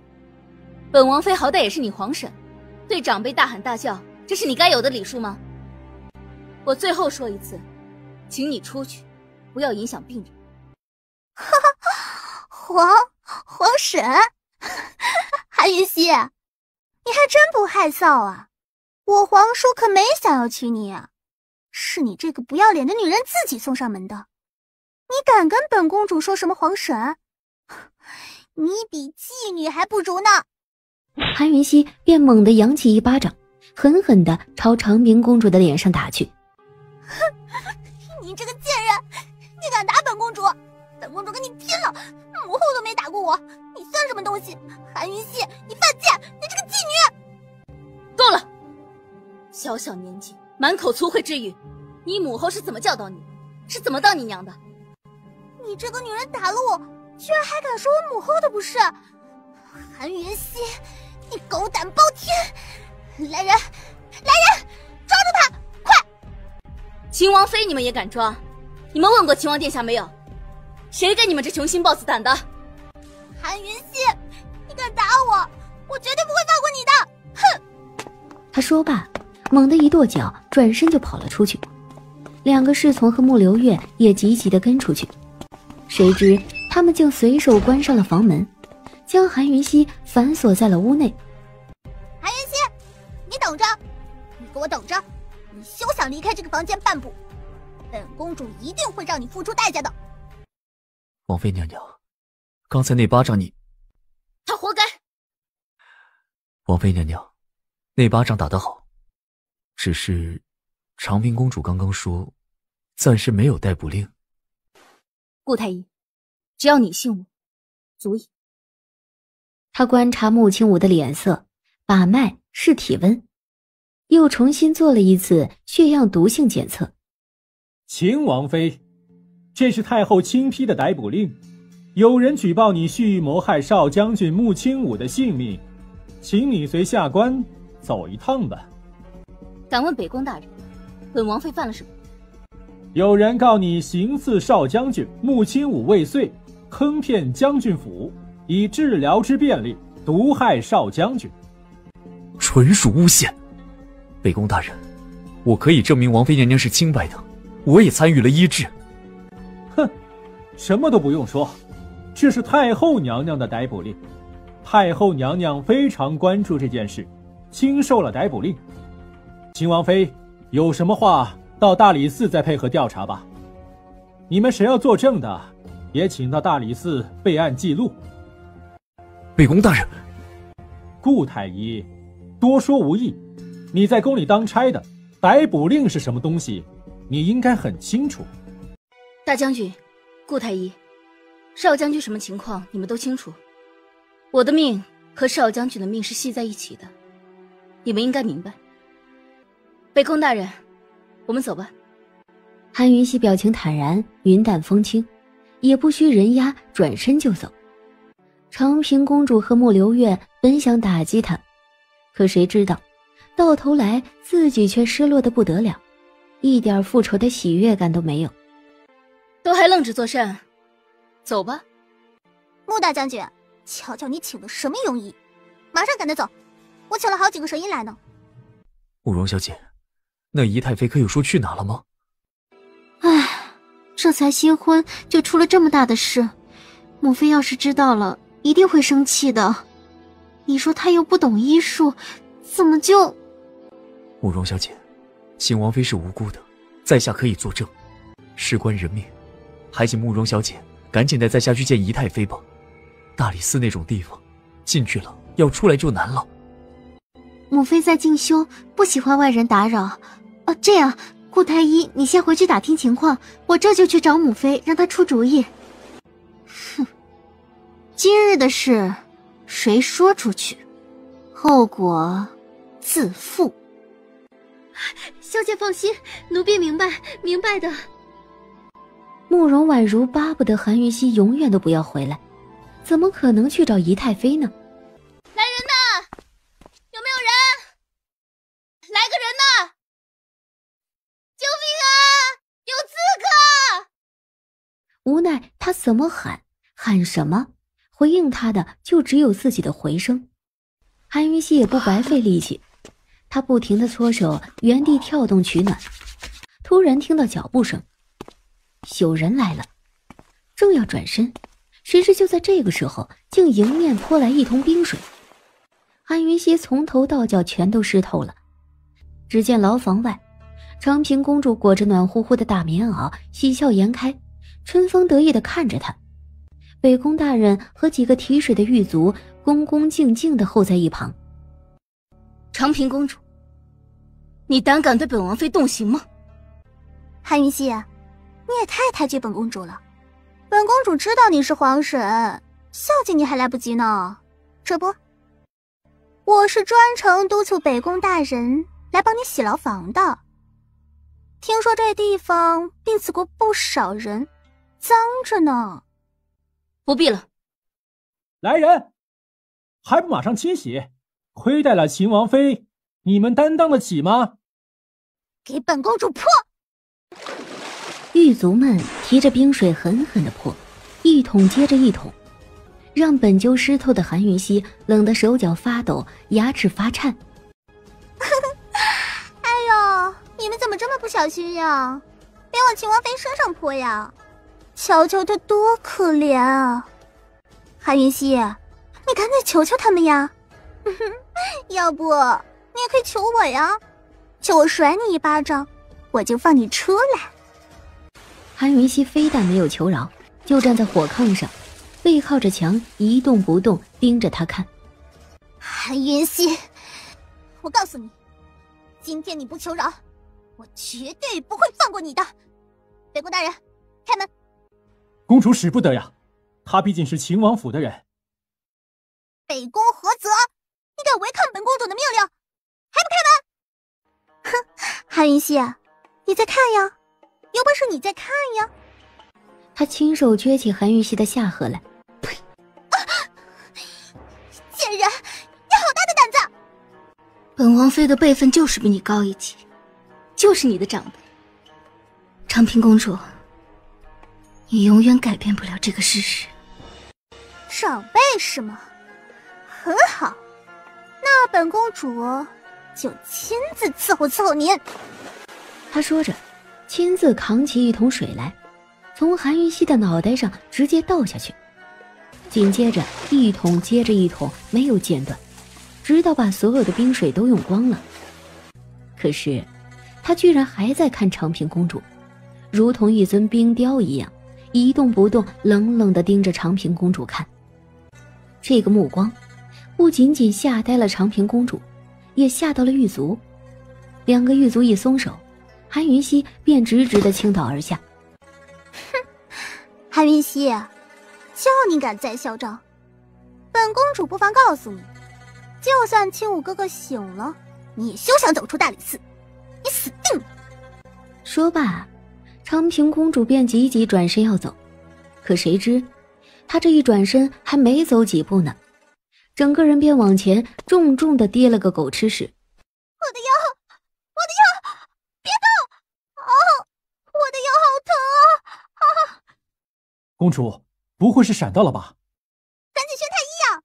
S1: 本王妃好歹也是你皇婶，对长辈大喊大叫，这是你该有的礼数吗？我最后说一次，请你出去，不要影响病人。
S9: 哈哈，皇婶，韩云熙，你还真不害臊啊！我皇叔可没想要娶你啊，是你这个不要脸的女人自己送上门的。你敢跟本公主说什么皇婶？你比妓女还不如呢！
S4: 韩云熙便猛地扬起一巴掌，狠狠地朝长平公主的脸上打去。
S9: 哼，你这个贱人，你敢打本公主？本公主跟你拼了！母后都没打过我，你算什么东西？韩云熙，你犯贱！你这个妓女！
S1: 够了！小小年纪，满口粗秽之语，你母后是怎么教导你？是怎么当你娘的？
S9: 你这个女人打了我，居然还敢说我母后的不是？韩云熙，你狗胆包天！来人，抓住他！快！
S1: 秦王妃你们也敢抓？你们问过秦王殿下没有？谁给你们这雄心豹子胆的？
S9: 韩云熙，你敢打我，我绝对不会放过你的！哼！
S4: 他说罢，猛地一跺脚，转身就跑了出去。两个侍从和穆流月也急急地跟出去。谁知他们竟随手关上了房门，将韩云熙反锁在了屋内。
S9: 韩云熙，你等着！你给我等着！你休想离开这个房间半步！本公主一定会让你付出代价的。
S8: 王妃娘娘，刚才那巴掌你……
S1: 他活该。
S8: 王妃娘娘，那巴掌打得好，只是长平公主刚刚说暂时没有逮捕令。
S1: 顾太医，只要你信我，足矣。
S4: 他观察穆青武的脸色，把脉试体温，又重新做了一次血样毒性检测。
S3: 秦王妃，这是太后亲批的逮捕令，有人举报你蓄意谋害少将军穆青武的性命，请你随下官走一趟吧。
S5: 敢问北宫大人，本王妃犯了什么？
S3: 有人告你行刺少将军穆青武未遂，坑骗将军府，以治疗之便利毒害少将军。
S8: 纯属诬陷。北宫大人，我可以证明王妃娘娘是清白的，我也参与了医治。
S3: 哼，什么都不用说，这是太后娘娘的逮捕令。太后娘娘非常关注这件事，亲授了逮捕令。秦王妃，有什么话到大理寺再配合调查吧。你们谁要作证的，也请到大理寺备案记录。
S8: 北宫大人，
S3: 顾太医，多说无益。你在宫里当差的，逮捕令是什么东西，你应该很清楚。
S5: 大将军，顾太医，少将军什么情况你们都清楚。我的命和少将军的命是系在一起的，你们应该明白。北宫大人，我们走吧。
S4: 韩云熙表情坦然，云淡风轻，也不需人压，转身就走。长平公主和穆留月本想打击他，可谁知道到头来自己却失落得不得了，一点复仇的喜悦感都没有。
S5: 都还愣着做甚？走吧。
S9: 穆大将军，瞧瞧你请的什么庸医，马上赶他走，我请了好几个蛇医来呢。
S8: 慕容小姐，那姨太妃可有说去哪了吗？
S9: 唉，这才新婚就出了这么大的事，母妃要是知道了一定会生气的。你说她又不懂医术，怎么就……
S8: 慕容小姐，秦王妃是无辜的，在下可以作证，事关人命，还请慕容小姐赶紧带在下去见姨太妃吧。大理寺那种地方，进去了要出来就难了。
S9: 母妃在静修，不喜欢外人打扰。这样，顾太医，你先回去打听情况，我这就去找母妃，让她出主意。哼，今日的事，谁说出去，后果自负。小姐放心，奴婢明白的。
S4: 慕容婉如巴不得韩云熙永远都不要回来，怎么可能去找姨太妃呢？
S1: 来人呐！有没有人？来个人呐！救命啊！有刺客！
S4: 无奈他怎么喊什么，回应他的就只有自己的回声。韩云熙也不白费力气，他不停地搓手，原地跳动取暖。突然听到脚步声，有人来了，正要转身，谁知就在这个时候，竟迎面泼来一桶冰水。韩云熙从头到脚全都湿透了。只见牢房外，长平公主裹着暖乎乎的大棉袄，喜笑颜开，春风得意地看着他。北宫大人和几个提水的狱卒恭恭敬敬地候在一旁。
S5: 长平公主，你胆敢对本王妃动刑吗？
S9: 韩云熙，你也太抬举本公主了。本公主知道你是皇婶，孝敬你还来不及呢。这不，我是专程督促北宫大人来帮你洗牢房的。听说这地方病死过不少人，脏着呢。
S5: 不必了。
S3: 来人，还不马上清洗？亏待了秦王妃，你们担当得起吗？
S9: 给本公主泼！
S4: 狱卒们提着冰水狠狠地泼，一桶接着一桶，让本就湿透的韩云熙冷得手脚发抖，牙齿发颤。
S9: 哎呦，你们怎么这么不小心呀？别往秦王妃身上泼呀！瞧瞧她多可怜啊！韩云熙，你赶紧求求他们呀！要不你也可以求我呀，求我甩你一巴掌，我就放你出来。
S4: 韩云熙非但没有求饶，就站在火炕上，背靠着墙一动不动，盯着他看。
S9: 韩云熙，我告诉你，今天你不求饶，我绝对不会放过你的。北宫大人，开门。
S3: 公主使不得呀，她毕竟是秦王府的人。
S9: 北宫何泽，你敢违抗本公主的命令，还不开门？哼，韩云熙，你再看呀，有本事你再看呀！
S4: 他亲手撅起韩云熙的下颌来。
S9: 呸！贱人，你好大的胆子！
S1: 本王妃的辈分就是比你高一级，就是你的长辈。长平公主，你永远改变不了这个事实。
S9: 长辈是吗？很好，那本公主就亲自伺候伺候您。
S4: 他说着，亲自扛起一桶水来，从韩云熙的脑袋上直接倒下去，紧接着一桶接着一桶，没有间断，直到把所有的冰水都用光了。可是他居然还在看长平公主，如同一尊冰雕一样，一动不动，冷冷地盯着长平公主看。这个目光不仅仅吓呆了长平公主，也吓到了狱卒。两个狱卒一松手，韩云熙便直直地倾倒而下。
S9: 哼，韩云熙，叫你敢再嚣张，本公主不妨告诉你，就算青武哥哥醒了，你也休想走出大理寺，你死定了！
S4: 说罢，长平公主便急急转身要走，可谁知她这一转身还没走几步呢，整个人便往前重重地跌了个狗吃屎。
S9: 我的腰，我的腰，别动！哦，我的腰好疼啊！
S10: 公主，不会是闪到了吧？
S9: 赶紧宣太医呀！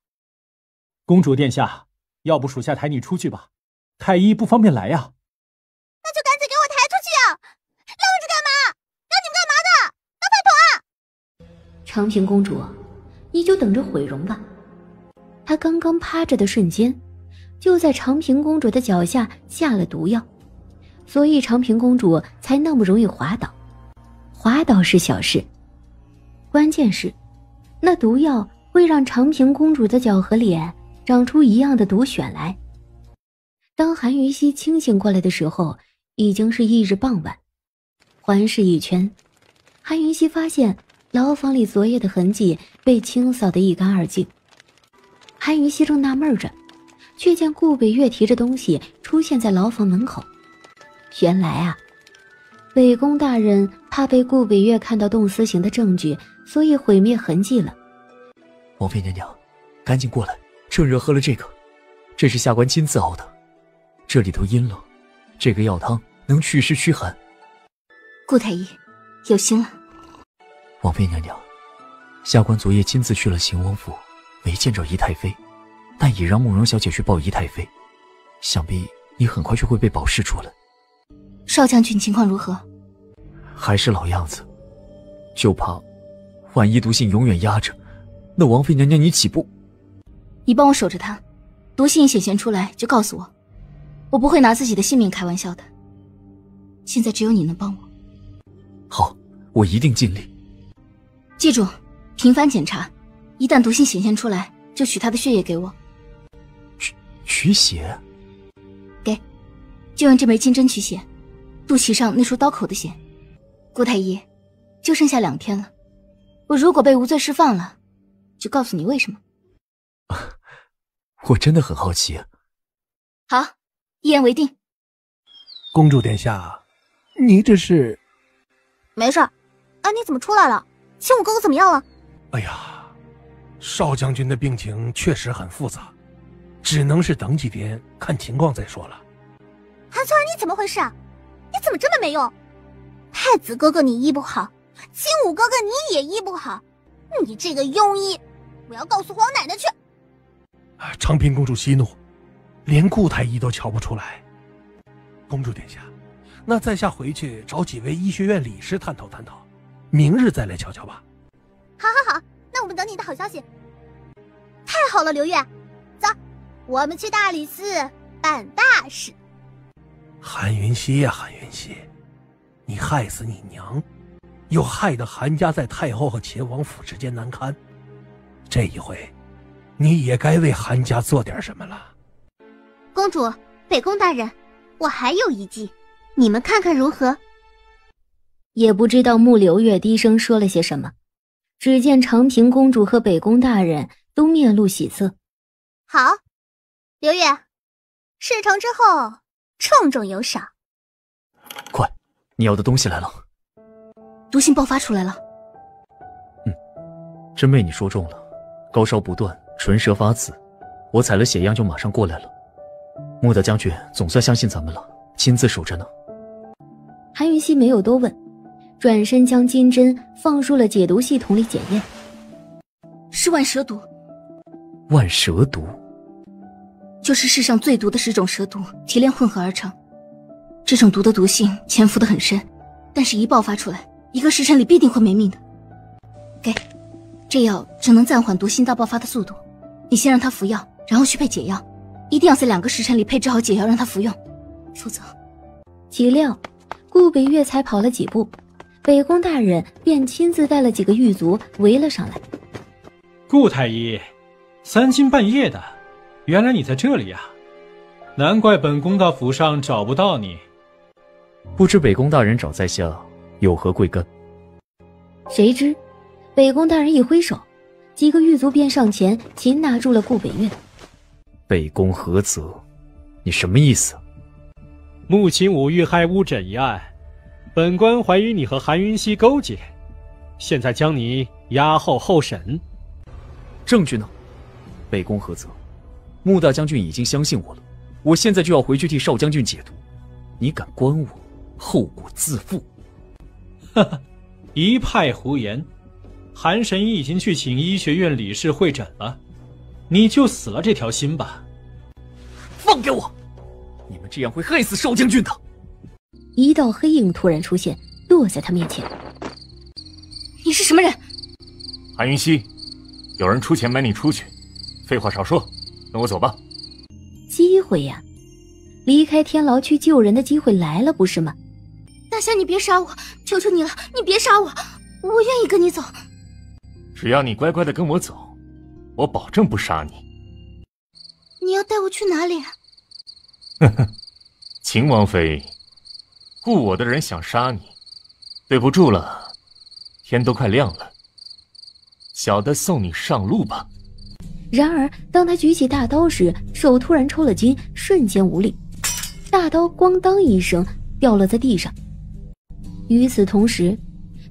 S10: 公主殿下，要不属下抬你出去吧？太医不方便来呀。
S9: 那就赶紧给我抬出去啊！愣着干嘛？让你们干嘛的？当饭桶啊！
S4: 长平公主，你就等着毁容吧。她刚刚趴着的瞬间，就在长平公主的脚下下了毒药，所以长平公主才那么容易滑倒。滑倒是小事，关键是那毒药会让长平公主的脚和脸长出一样的毒癣来。当韩云熙清醒过来的时候，已经是翌日傍晚。环视一圈，韩云熙发现牢房里昨夜的痕迹被清扫得一干二净。韩云熙正纳闷着，却见顾北月提着东西出现在牢房门口。原来啊，北宫大人怕被顾北月看到动私刑的证据，所以毁灭痕迹了。
S8: 王妃娘娘，赶紧过来，趁热喝了这个，这是下官亲自熬的，这里头阴冷，这个药汤能祛湿驱寒。
S1: 顾太医，有心了。
S8: 王妃娘娘，下官昨夜亲自去了邢王府，没见着姨太妃，但已让慕容小姐去报姨太妃，想必你很快就会被保释出来。
S1: 少将军情况如何？
S8: 还是老样子，就怕万一毒性永远压着，那王妃娘娘你岂不……
S1: 你帮我守着他，毒性显现出来就告诉我，我不会拿自己的性命开玩笑的。现在只有你能帮我。
S8: 好，我一定尽力。
S1: 记住，频繁检查，一旦毒性显现出来，就取他的血液给我。
S8: 取血？
S1: 给，就用这枚金针取血，肚脐上那处刀口的血。顾太医，就剩下2天了，我如果被无罪释放了，就告诉你为什么。
S8: 我真的很好奇。
S1: 好，一言为定。
S11: 公主殿下，你这是？
S9: 没事儿。哎，你怎么出来了？青武哥哥怎么样了？
S11: 哎呀，少将军的病情确实很复杂，只能是等几天看情况再说了。
S9: 韩翠儿，你怎么回事啊？你怎么这么没用？太子哥哥你医不好，青武哥哥你也医不好，你这个庸医，我要告诉皇奶奶去。
S11: 长平公主息怒，连顾太医都瞧不出来。公主殿下，那在下回去找几位医学院理事探讨探讨，明日再来瞧瞧吧。
S9: 好好好，那我们等你的好消息。太好了，刘月，走，我们去大理寺办大事。
S11: 韩云熙呀，韩云熙，你害死你娘，又害得韩家在太后和秦王府之间难堪，这一回你也该为韩家做点什么了。
S9: 公主，北宫大人，我还有一计，你们看看如何？
S4: 也不知道穆流月低声说了些什么，只见长平公主和北宫大人都面露喜色，
S9: 好，刘月，事成之后重重有赏。
S8: 快，你要的东西来了。
S1: 毒性爆发出来了。
S8: 真被你说中了，高烧不断，唇舌发紫，我采了血样就马上过来了。穆大将军总算相信咱们了，亲自守着呢。
S4: 韩云熙没有多问，转身将金针放入了解毒系统里检验。
S1: 是万蛇毒。
S8: 万蛇毒
S1: 就是世上最毒的10种蛇毒提炼混合而成。这种毒的毒性潜伏得很深，但是一爆发出来，1个时辰里必定会没命的。给，这药只能暂缓毒性大爆发的速度，你先让他服药，然后去配解药，一定要在2个时辰里配置好解药让他服用，否则……
S4: 岂料顾北岳才跑了几步，北宫大人便亲自带了几个狱卒围了上来。
S3: 顾太医，3更半夜的，原来你在这里呀！难怪本宫到府上找不到你。
S8: 不知北宫大人找在下有何贵干？
S4: 谁知北宫大人一挥手，几个狱卒便上前擒拿住了顾北岳。
S8: 北宫何泽，你什么意思？
S12: 穆青武遇害诬枕一案，本官怀疑你和韩云熙勾结，现在将你押后候审。
S8: 证据呢？北宫何泽，穆大将军已经相信我了，我现在就要回去替邵将军解毒，你敢关我，后果自负。
S3: 哈哈，一派胡言！韩神医已经去请医学院理事会诊了，你就死了这条心吧。
S8: 放开我！你们这样会害死邵将军的。
S4: 一道黑影突然出现，落在他面前。
S1: 你是什么人？
S7: 韩云熙，有人出钱买你出去，废话少说，跟我走吧。
S4: 机会呀，离开天牢去救人的机会来了，不是吗？
S1: 大侠，你别杀我，求求你了，你别杀我，我愿意跟你走。
S7: 只要你乖乖的跟我走，我保证不杀你。
S1: 你要带我去哪里？
S7: 呵呵，秦王妃，雇我的人想杀你，对不住了，天都快亮了，小的送你上路吧。
S4: 然而当他举起大刀时，手突然抽了筋，瞬间无力，大刀咣当一声掉了在地上。与此同时，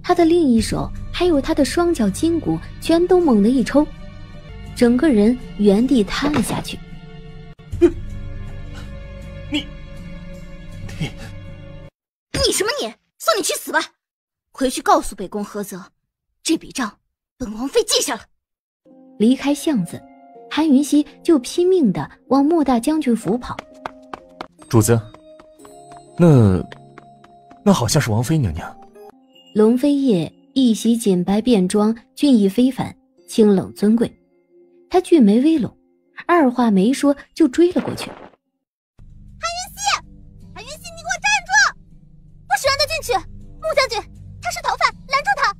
S4: 他的另一手还有他的双脚筋骨全都猛地一抽，整个人原地瘫了下去。
S1: 你什么你？送你去死吧！回去告诉北宫何泽，这笔账本王妃记下了。
S4: 离开巷子，韩云熙就拼命地往穆大将军府跑。
S7: 主子，那好像是王妃娘娘。
S4: 龙飞叶一袭锦白便装，俊逸非凡，清冷尊贵。他俊眉微拢，二话没说就追了过去。
S9: 韩云熙，你给我站住！不许让他进去！穆将军，他是逃犯，拦住他！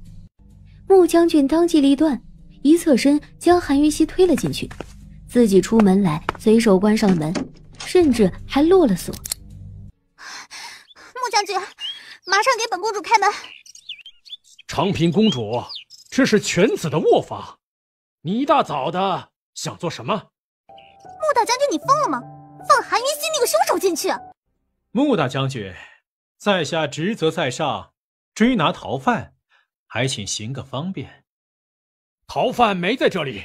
S4: 穆将军当机立断，一侧身将韩云熙推了进去，自己出门来随手关上了门，甚至还落了锁。
S9: 穆将军，马上给本公主开门！
S12: 长平公主，这是犬子的卧房，你一大早的想做什么？
S9: 穆大将军，你疯了吗？放韩云熙那个凶手进去！
S3: 穆大将军，在下职责在上，追拿逃犯，还请行个方便。
S12: 逃犯没在这里，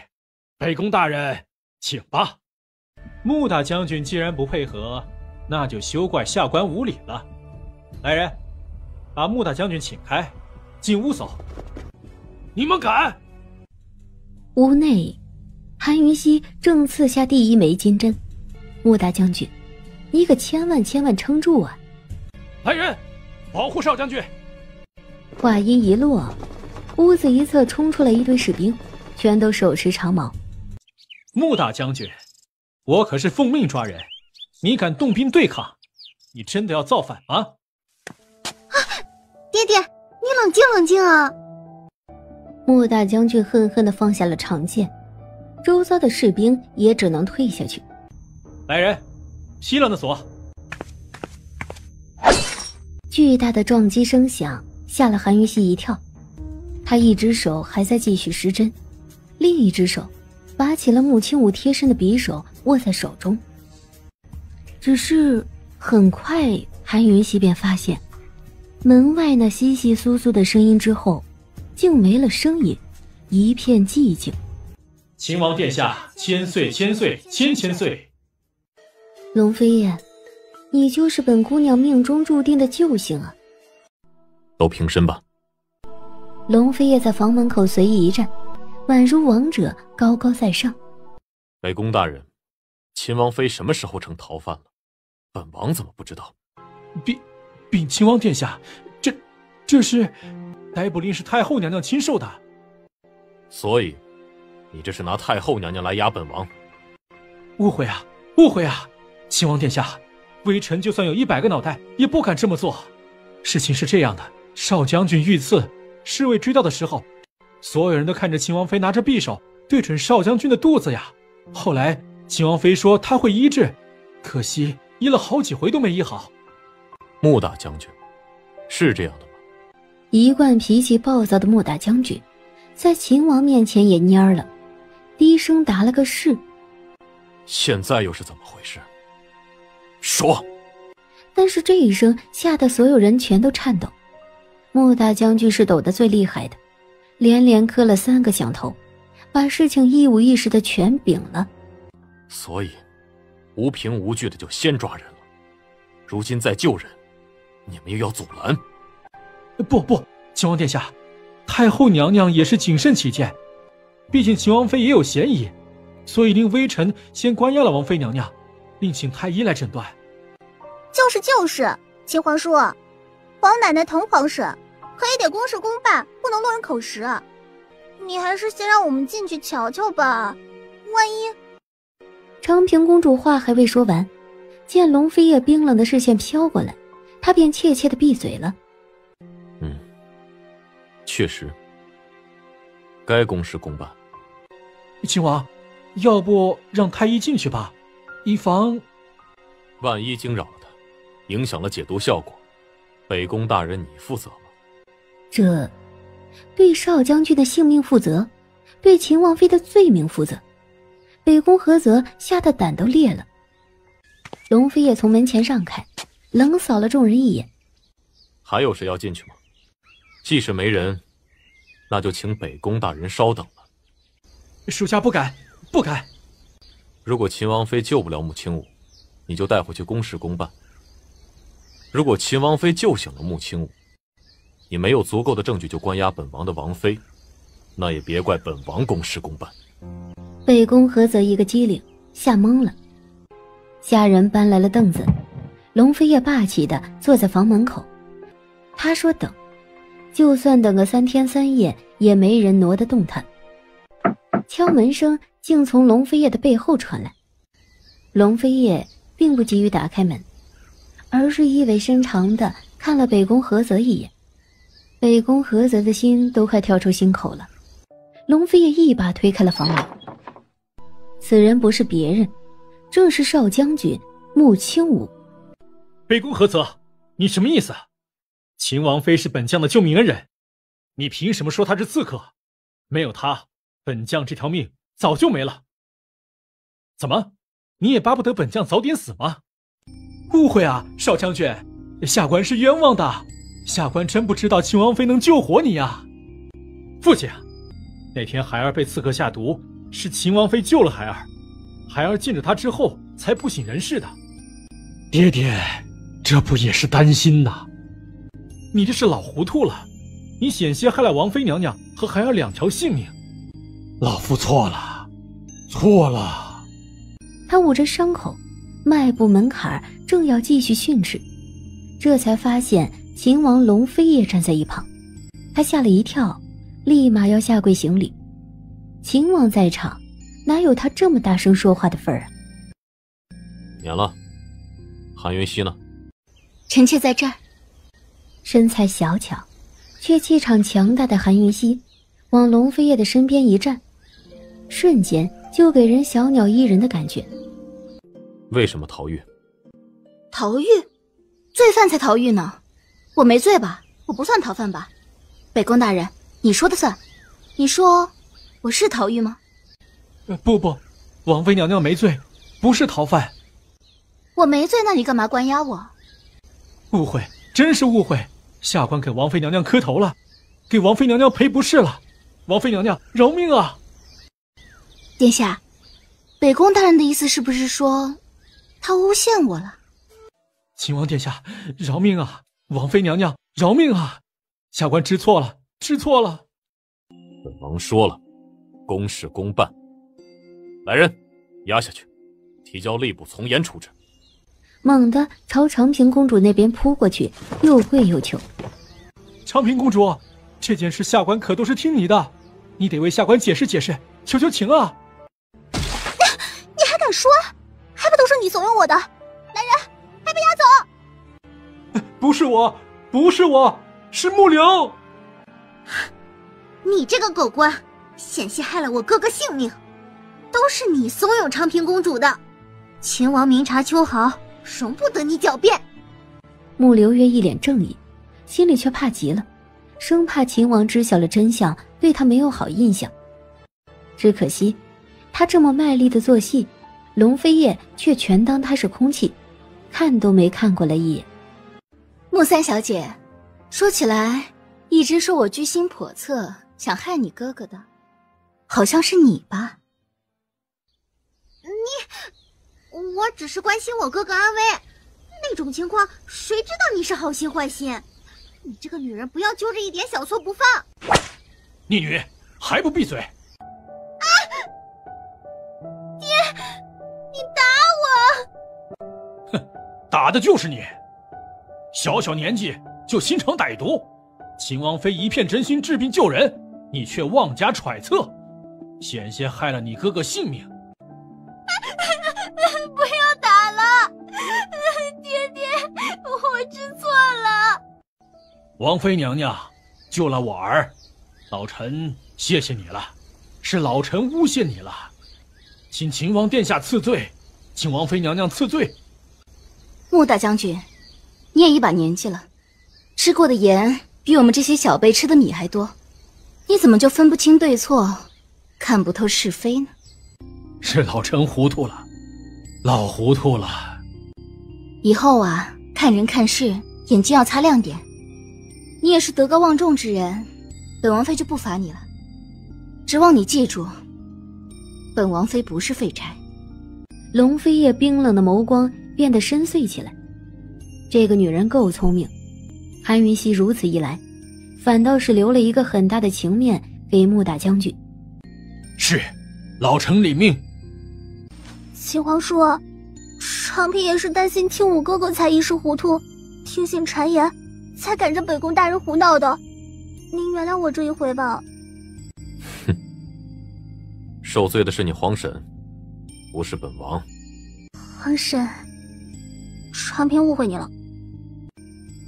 S12: 北宫大人，请吧。
S3: 穆大将军既然不配合，那就休怪下官无礼了。来人，把穆大将军请开，进屋走。
S12: 你们敢？
S4: 屋内，韩云熙正刺下第一枚金针。穆大将军，你可千万撑住啊！
S12: 来人，保护邵将军！
S4: 话音一落，屋子一侧冲出来一队士兵，全都手持长矛。
S3: 穆大将军，我可是奉命抓人，你敢动兵对抗？你真的要造反吗？
S9: 爹爹，你冷静冷静啊！
S4: 穆大将军恨恨地放下了长剑，周遭的士兵也只能退下去。
S3: 来人，熄了那锁！
S4: 巨大的撞击声响吓了韩云熙一跳，他一只手还在继续施针，另一只手拔起了穆青武贴身的匕首，握在手中。只是很快，韩云溪便发现，门外那窸窸窣窣的声音之后，竟没了声音，一片寂静。
S3: 秦王殿下，千岁千岁千千岁！
S4: 龙飞燕，你就是本姑娘命中注定的救星啊！
S7: 都平身吧。
S4: 龙飞燕在房门口随意一站，宛如王者高高在上。
S7: 北宫大人，秦王妃什么时候成逃犯了？本王怎么不知道？
S3: 禀秦王殿下，这是逮捕令是太后娘娘亲授的。
S7: 所以你这是拿太后娘娘来压本王？
S3: 误会啊，误会啊！秦王殿下，微臣就算有100个脑袋也不敢这么做。事情是这样的，少将军遇刺，侍卫追到的时候，所有人都看着秦王妃拿着匕首对准少将军的肚子呀。后来秦王妃说她会医治，可惜医了好几回都没医好。
S7: 穆大将军，是这样的吗？
S4: 一贯脾气暴躁的穆大将军，在秦王面前也蔫了，低声答了个是。
S7: 现在又是怎么回事？说！
S4: 但是这一声吓得所有人全都颤抖。穆大将军是抖得最厉害的，连连磕了3个响头，把事情一五一十的全禀了。
S7: 所以无凭无据的就先抓人了，如今再救人，你们又要阻拦？
S3: 不，秦王殿下，太后娘娘也是谨慎起见，毕竟秦王妃也有嫌疑，所以令微臣先关押了王妃娘娘，另请太医来诊断。
S9: 就是，秦皇叔，皇奶奶疼皇婶，可也得公事公办，不能落人口实。你还是先让我们进去瞧瞧吧，万一……
S4: 长平公主话还未说完，见龙飞叶冰冷的视线飘过来，她便怯怯地闭嘴了。
S7: 确实，该公事公办。
S3: 秦王，要不让太医进去吧，以防……
S7: 万一惊扰了他，影响了解毒效果，北宫大人你负责吗？
S4: 这对少将军的性命负责，对秦王妃的罪名负责，北宫何泽吓得胆都裂了。龙飞也从门前让开，冷扫了众人一眼。
S7: 还有谁要进去吗？既是没人，那就请北宫大人稍等了。
S3: 属下不敢。
S7: 如果秦王妃救不了穆青武，你就带回去公事公办。如果秦王妃救醒了穆青武，你没有足够的证据就关押本王的王妃，那也别怪本王公事公办。
S4: 北宫何泽一个机灵，吓懵了。下人搬来了凳子，龙飞叶霸气地坐在房门口。他说等，就算等个3天3夜，也没人挪得动他。敲门声竟从龙飞叶的背后传来。龙飞叶并不急于打开门，而是意味深长地看了北宫何泽一眼。北宫何泽的心都快跳出心口了。龙飞叶一把推开了房门。此人不是别人，正是少将军穆青武。
S3: 北宫何泽，你什么意思？秦王妃是本将的救命恩人，你凭什么说她是刺客？没有她，本将这条命早就没了。怎么，你也巴不得本将早点死吗？误会啊，少将军，下官是冤枉的，下官真不知道秦王妃能救活你呀。父亲，那天孩儿被刺客下毒，是秦王妃救了孩儿，孩儿见着他之后才不省人事的。爹爹，这不也是担心呐？你这是老糊涂了，你险些害了王妃娘娘和孩儿2条性命。老夫错了。
S4: 他捂着伤口，迈步门槛，正要继续训斥，这才发现秦王龙飞也站在一旁。他吓了一跳，立马要下跪行礼。秦王在场，哪有他这么大声说话的份儿啊？
S7: 免了。韩云溪呢？
S1: 臣妾在这儿。
S4: 身材小巧却气场强大的韩云溪往龙飞叶的身边一站，瞬间就给人小鸟依人的感觉。
S7: 为什么逃狱？
S1: 逃狱？罪犯才逃狱呢。我没罪吧？我不算逃犯吧？北宫大人，你说的算。你说我是逃狱吗？
S3: 不，王妃娘娘没罪，不是逃犯。
S1: 我没罪，那你干嘛关押我？
S3: 误会，真是误会。下官给王妃娘娘磕头了，给王妃娘娘赔不是了。王妃娘娘饶命啊！
S1: 殿下，北宫大人的意思是不是说他诬陷我了？
S3: 秦王殿下，饶命啊！王妃娘娘饶命啊！下官知错了。
S7: 本王说了，公事公办。来人，押下去，提交吏部从严处置。
S4: 猛地朝长平公主那边扑过去，又跪又求：
S3: 长平公主，这件事下官可都是听你的，你得为下官解释解释，求求情啊！
S9: 你还敢说？还不都是你怂恿我的？来人，还被押走！
S3: 不是我，是穆陵。
S9: 你这个狗官，险些害了我哥哥性命，都是你怂恿长平公主的。秦王明察秋毫，容不得你狡辩。
S4: 穆流月一脸正义，心里却怕极了，生怕秦王知晓了真相，对他没有好印象。只可惜，他这么卖力的做戏，龙飞叶却全当他是空气，看都没看过来一眼。
S1: 穆三小姐，说起来，一直说我居心叵测，想害你哥哥的，好像是你吧？
S9: 我只是关心我哥哥安危，那种情况谁知道你是好心坏心？你这个女人不要揪着一点小错不放！
S3: 逆女，还不闭嘴！
S9: 啊！爹，你打
S3: 我！哼，打的就是你！小小年纪就心肠歹毒，秦王妃一片真心治病救人，你却妄加揣测，险些害了你哥哥性命。
S9: 不要打了，爹，我知错了。
S3: 王妃娘娘救了我儿，老臣谢谢你了，是老臣诬陷你了，请秦王殿下赐罪，请王妃娘娘赐罪。
S1: 穆大将军，你也一把年纪了，吃过的盐比我们这些小辈吃的米还多，你怎么就分不清对错，看不透是非呢？
S3: 是老臣糊涂了，老糊涂了。
S1: 以后啊，看人看事眼睛要擦亮点。你也是德高望重之人，本王妃就不罚你了，指望你记住，本王妃不是废柴。
S4: 龙飞叶冰冷的眸光变得深邃起来，这个女人够聪明。韩云熙如此一来，反倒是留了一个很大的情面给穆大将军。
S3: 是，老臣领命。
S9: 秦皇叔，长平也是担心听武哥哥才一时糊涂，听信谗言，才赶着北宫大人胡闹的。您原谅我这一回吧。
S7: 哼，受罪的是你皇婶，不是本王。
S9: 皇婶，长平误会你了。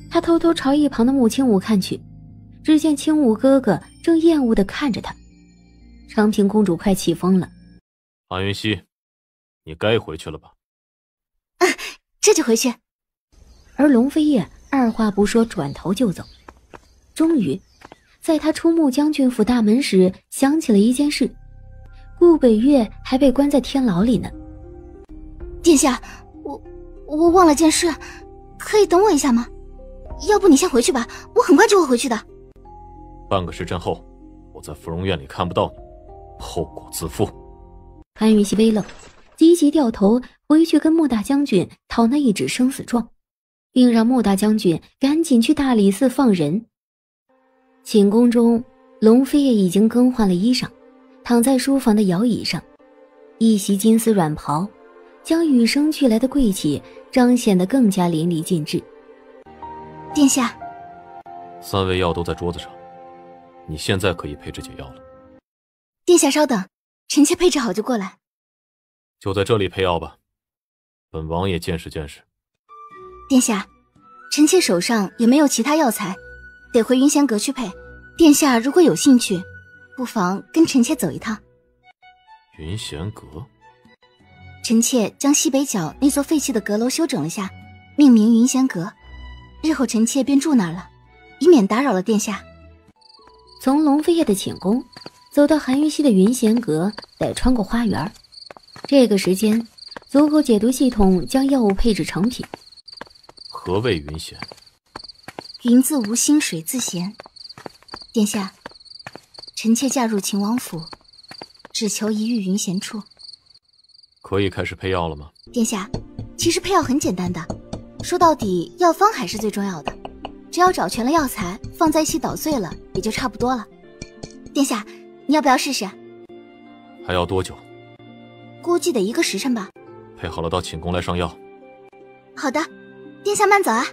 S4: 他偷偷朝一旁的穆青武看去，只见青武哥哥正厌恶地看着他。长平公主快气疯了。
S7: 韩云熙，你该回去了吧？
S1: 这就回去。
S4: 而龙飞叶二话不说，转头就走。终于，在他出穆将军府大门时，想起了一件事：顾北月还被关在天牢里呢。
S1: 殿下，我忘了件事，可以等我一下吗？要不你先回去吧，我很快就会回去的。
S7: 半个时辰后，我在芙蓉院里看不到你，后果自负。
S4: 韩云熙微愣，急急掉头回去跟穆大将军讨那一纸生死状，并让穆大将军赶紧去大理寺放人。寝宫中，龙飞叶已经更换了衣裳，躺在书房的摇椅上，一袭金丝软袍将与生俱来的贵气彰显得更加淋漓尽致。
S1: 殿下
S7: ，3味药都在桌子上，你现在可以配置解药了。
S1: 殿下稍等，臣妾配置好就过来。
S7: 就在这里配药吧，本王也见识见识。
S1: 殿下，臣妾手上也没有其他药材，得回云仙阁去配。殿下如果有兴趣，不妨跟臣妾走一趟。
S7: 云仙阁？
S1: 臣妾将西北角那座废弃的阁楼修整了下，命名云仙阁。日后臣妾便住那儿了，以免打扰了殿下。
S4: 从龙飞叶的寝宫，走到韩云熙的云弦阁，得穿过花园。这个时间足够解毒系统将药物配置成品。
S7: 何谓云弦？
S1: 云自无心，水自咸。殿下，臣妾嫁入秦王府，只求一遇云弦处。
S7: 可以开始配药了吗？
S1: 殿下，其实配药很简单的，说到底，药方还是最重要的。只要找全了药材，放在一起捣碎了，也就差不多了。殿下，你要不要试试？
S7: 还要多久？
S1: 估计得1个时辰吧。
S7: 配好了到寝宫来上药。
S1: 好的，殿下慢走啊。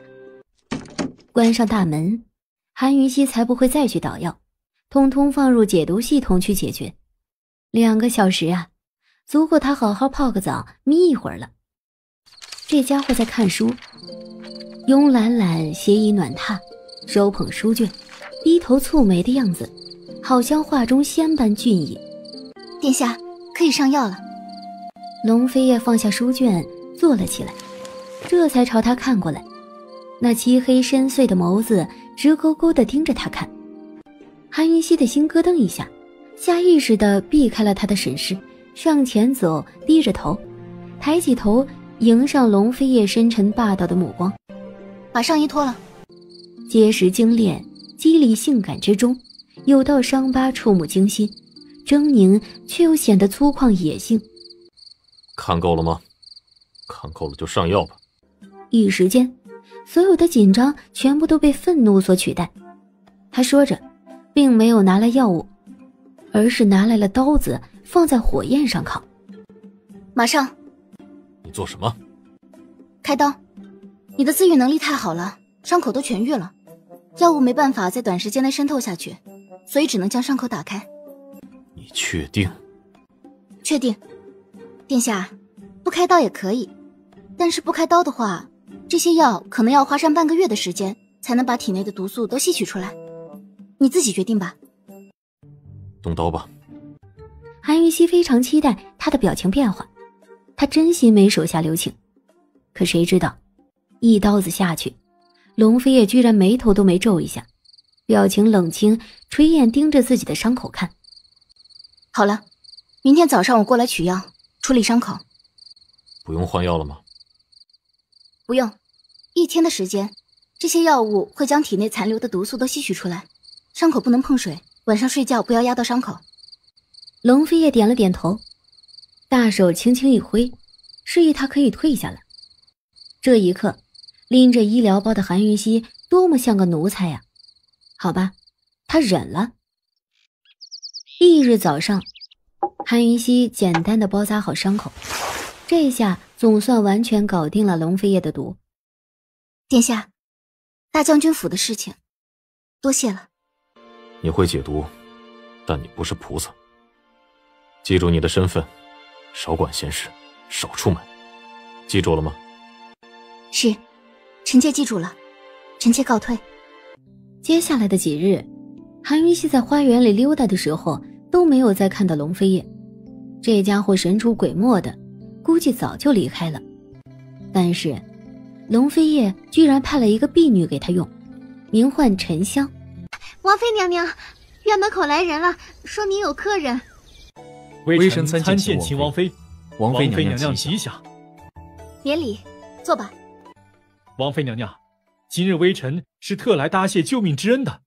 S4: 关上大门，韩云熙才不会再去捣药，通通放入解毒系统去解决。2个小时啊，足够他好好泡个澡眯一会儿了。这家伙在看书，慵懒懒斜倚暖榻，手捧书卷，低头蹙眉的样子，好像画中仙般俊逸。
S1: 殿下，可以上药了。
S4: 龙飞叶放下书卷，坐了起来，这才朝他看过来，那漆黑深邃的眸子直勾勾地盯着他看。韩云熙的心咯噔一下，下意识地避开了他的审视，向前走，低着头，抬起头迎上龙飞叶深沉霸道的目光。
S1: 把上衣脱了。
S4: 结实精炼，肌理性感之中有道伤疤触目惊心，狰狞却又显得粗犷野性。
S7: 看够了吗？看够了就上药吧。
S4: 一时间，所有的紧张全部都被愤怒所取代。他说着，并没有拿来药物，而是拿来了刀子，放在火焰上烤。
S1: 马上。
S7: 你做什么？
S1: 开刀。你的自愈能力太好了，伤口都痊愈了，药物没办法在短时间内渗透下去，所以只能将伤口打开。
S7: 你确定？
S1: 确定。殿下，不开刀也可以，但是不开刀的话，这些药可能要花上半个月的时间才能把体内的毒素都吸取出来。你自己决定吧。
S7: 动刀吧。
S4: 韩云熙非常期待他的表情变化，他真心没手下留情。可谁知道一刀子下去，龙飞叶居然眉头都没皱一下，表情冷清，垂眼盯着自己的伤口看。
S1: 好了，明天早上我过来取药处理伤口。
S7: 不用换药了吗？
S1: 不用，1天的时间，这些药物会将体内残留的毒素都吸取出来。伤口不能碰水，晚上睡觉不要压到伤口。
S4: 龙飞叶点了点头，大手轻轻一挥，示意他可以退下了。这一刻，拎着医疗包的韩云熙多么像个奴才呀！好吧，他忍了。翌日早上，韩云熙简单的包扎好伤口，这下总算完全搞定了龙飞叶的毒。
S1: 殿下，大将军府的事情，多谢了。
S7: 你会解毒，但你不是菩萨。记住你的身份，少管闲事，少出门，记住了吗？
S1: 是，臣妾记住了，臣妾告退。
S4: 接下来的几日，韩云熙在花园里溜达的时候都没有再看到龙飞叶，这家伙神出鬼没的，估计早就离开了。但是龙飞叶居然派了一个婢女给他用，名唤沉香。
S9: 王妃娘娘，院门口来人了，说您有客人。
S3: 微臣参见秦王妃，
S8: 王妃
S3: 娘
S8: 娘
S3: 吉祥。
S1: 免礼，坐吧。
S3: 王妃娘娘，今日微臣是特来答谢救命之恩的。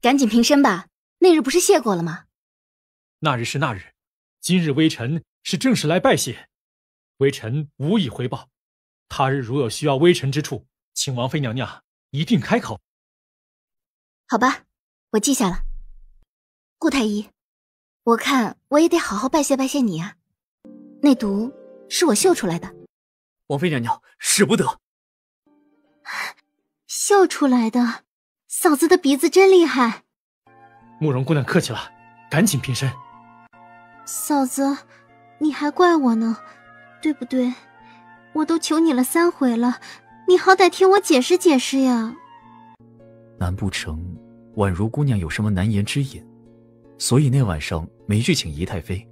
S1: 赶紧平身吧，那日不是谢过了吗？
S3: 那日是那日，今日微臣是正式来拜谢，微臣无以回报。他日如有需要微臣之处，请王妃娘娘一定开口。
S1: 好吧，我记下了。顾太医，我看我也得好好拜谢拜谢你啊。那毒是我嗅出来的。
S8: 王妃娘娘，使不得。
S9: 嗅出来的，嫂子的鼻子真厉害。
S3: 慕容姑娘客气了，赶紧平身。
S9: 嫂子，你还怪我呢，对不对？我都求你了3回了，你好歹听我解释解释呀。
S8: 难不成宛如姑娘有什么难言之隐，所以那晚上没去请姨太妃？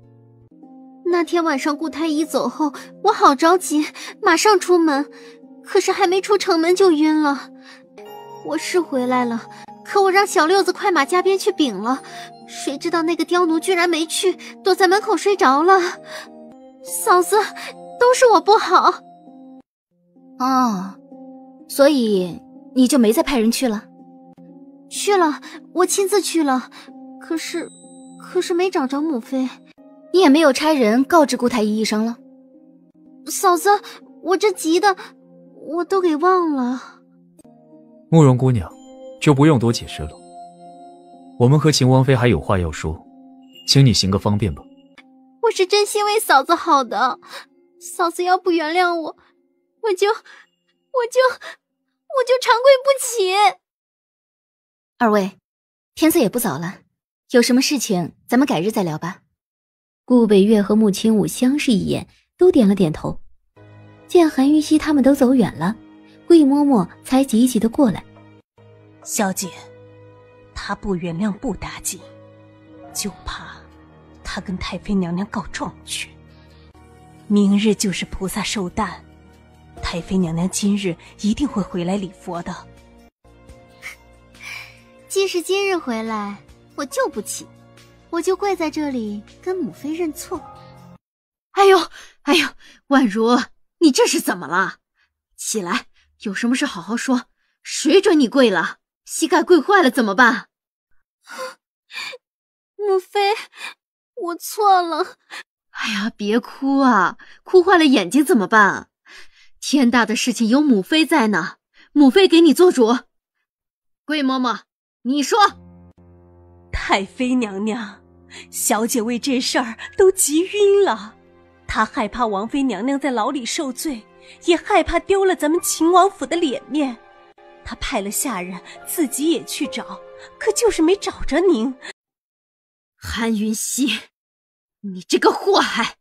S9: 那天晚上顾太医走后，我好着急，马上出门，可是还没出城门就晕了。我是回来了，可我让小六子快马加鞭去禀了，谁知道那个刁奴居然没去，躲在门口睡着了。嫂子，都是我不好。
S1: 哦，所以你就没再派人去了？
S9: 去了，我亲自去了，可是没找着母妃。
S1: 你也没有差人告知顾太医一声了？
S9: 嫂子，我这急的我都给忘了。
S8: 慕容姑娘，就不用多解释了。我们和秦王妃还有话要说，请你行个方便吧。
S9: 我是真心为嫂子好的，嫂子要不原谅我，我就长跪不起。
S1: 二位，天色也不早了，有什么事情咱们改日再聊吧。
S4: 顾北月和穆青武相视一眼，都点了点头。见韩云熙他们都走远了，桂嬷嬷才急急地过来。
S6: 小姐，她不原谅不打紧，就怕她跟太妃娘娘告状去。明日就是菩萨寿诞，太妃娘娘今日一定会回来礼佛的。
S9: 既是今日回来，我就不起，我就跪在这里跟母妃认错。
S5: 哎呦，婉如，你这是怎么了？起来，有什么事好好说，谁准你跪了？膝盖跪坏了怎么办？
S9: 母妃，我错了。
S5: 哎呀，别哭啊，哭坏了眼睛怎么办？天大的事情有母妃在呢，母妃给你做主。桂嬷嬷，你说。
S6: 太妃娘娘，小姐为这事儿都急晕了。她害怕王妃娘娘在牢里受罪，也害怕丢了咱们秦王府的脸面。她派了下人，自己也去找，可就是没找着您。
S5: 韩云熙，你这个祸害！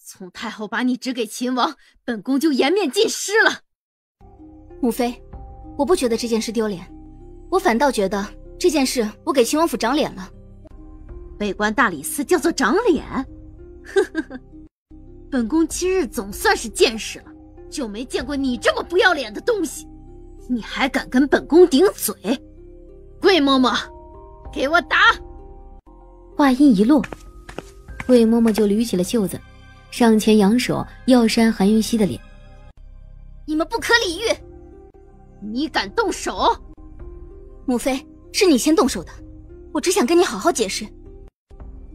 S5: 从太后把你指给秦王，本宫就颜面尽失了。
S1: 母妃，我不觉得这件事丢脸，我反倒觉得这件事我给秦王府长脸了。
S5: 被官大理寺叫做长脸？呵呵呵，本宫今日总算是见识了，就没见过你这么不要脸的东西。你还敢跟本宫顶嘴？桂嬷嬷，给我打！
S4: 话音一落，桂嬷嬷就捋起了袖子，上前扬手要扇韩云熙的脸。
S1: 你们不可理喻！
S5: 你敢动手？
S1: 母妃，是你先动手的，我只想跟你好好解释。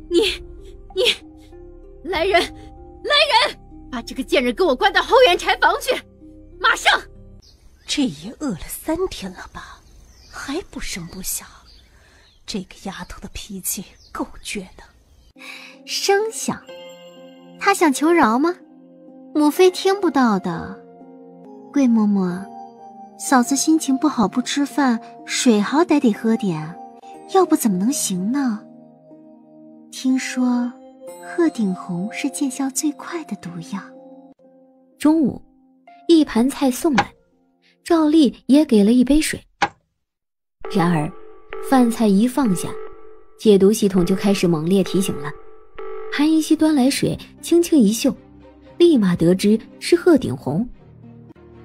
S5: 你，来人，把这个贱人给我关到后园柴房去，马上！
S6: 这也饿了3天了吧，还不声不响，这个丫头的脾气够倔的。
S9: 声响？她想求饶吗？母妃听不到的。桂嬷嬷，嫂子心情不好不吃饭，水好歹得喝点，要不怎么能行呢？听说鹤顶红是见效最快的毒药。
S4: 中午，一盘菜送来，赵丽也给了一杯水。然而饭菜一放下，解毒系统就开始猛烈提醒了。韩云熙端来水，轻轻一嗅，立马得知是鹤顶红。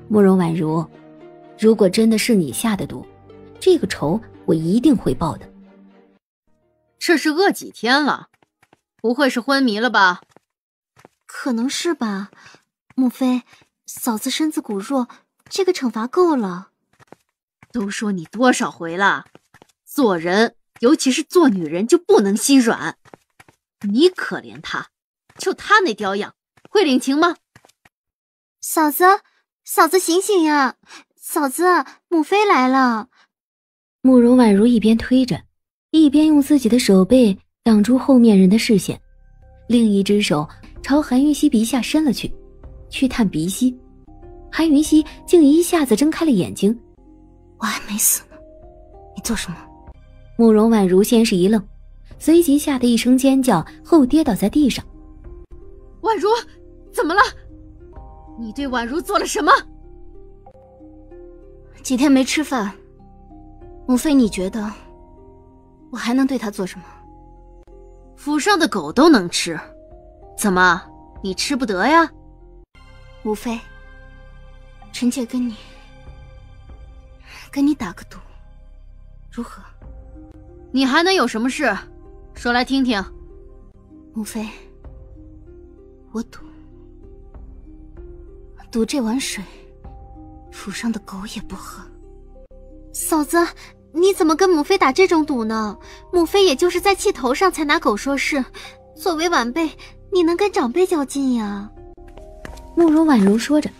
S4: 慕容婉如，如果真的是你下的毒，这个仇我一定会报的。
S5: 这是饿几天了？不会是昏迷了吧？
S9: 可能是吧。母妃，嫂子身子骨弱，这个惩罚够了。
S5: 都说你多少回了，做人尤其是做女人就不能心软。你可怜她，就她那雕样，会领情吗？
S9: 嫂子醒醒呀！嫂子，母妃来了。
S4: 慕容婉如一边推着，一边用自己的手背挡住后面人的视线，另一只手朝韩云熙鼻下伸了去探鼻息。韩云熙竟一下子睁开了眼睛。
S1: 我还没死呢，你做什么？
S4: 慕容婉如先是一愣，随即吓得一声尖叫，后跌倒在地上。
S5: 婉如，怎么了？你对婉如做了什么？
S1: 几天没吃饭，母妃，你觉得我还能对她做什么？
S5: 府上的狗都能吃，怎么你吃不得呀？
S1: 母妃，臣妾跟你打个赌，如何？
S5: 你还能有什么事？说来听听。
S1: 母妃，我赌这碗水，府上的狗也不喝。
S9: 嫂子，你怎么跟母妃打这种赌呢？母妃也就是在气头上才拿狗说事，作为晚辈，你能跟长辈较劲呀？
S4: 慕容婉如说着，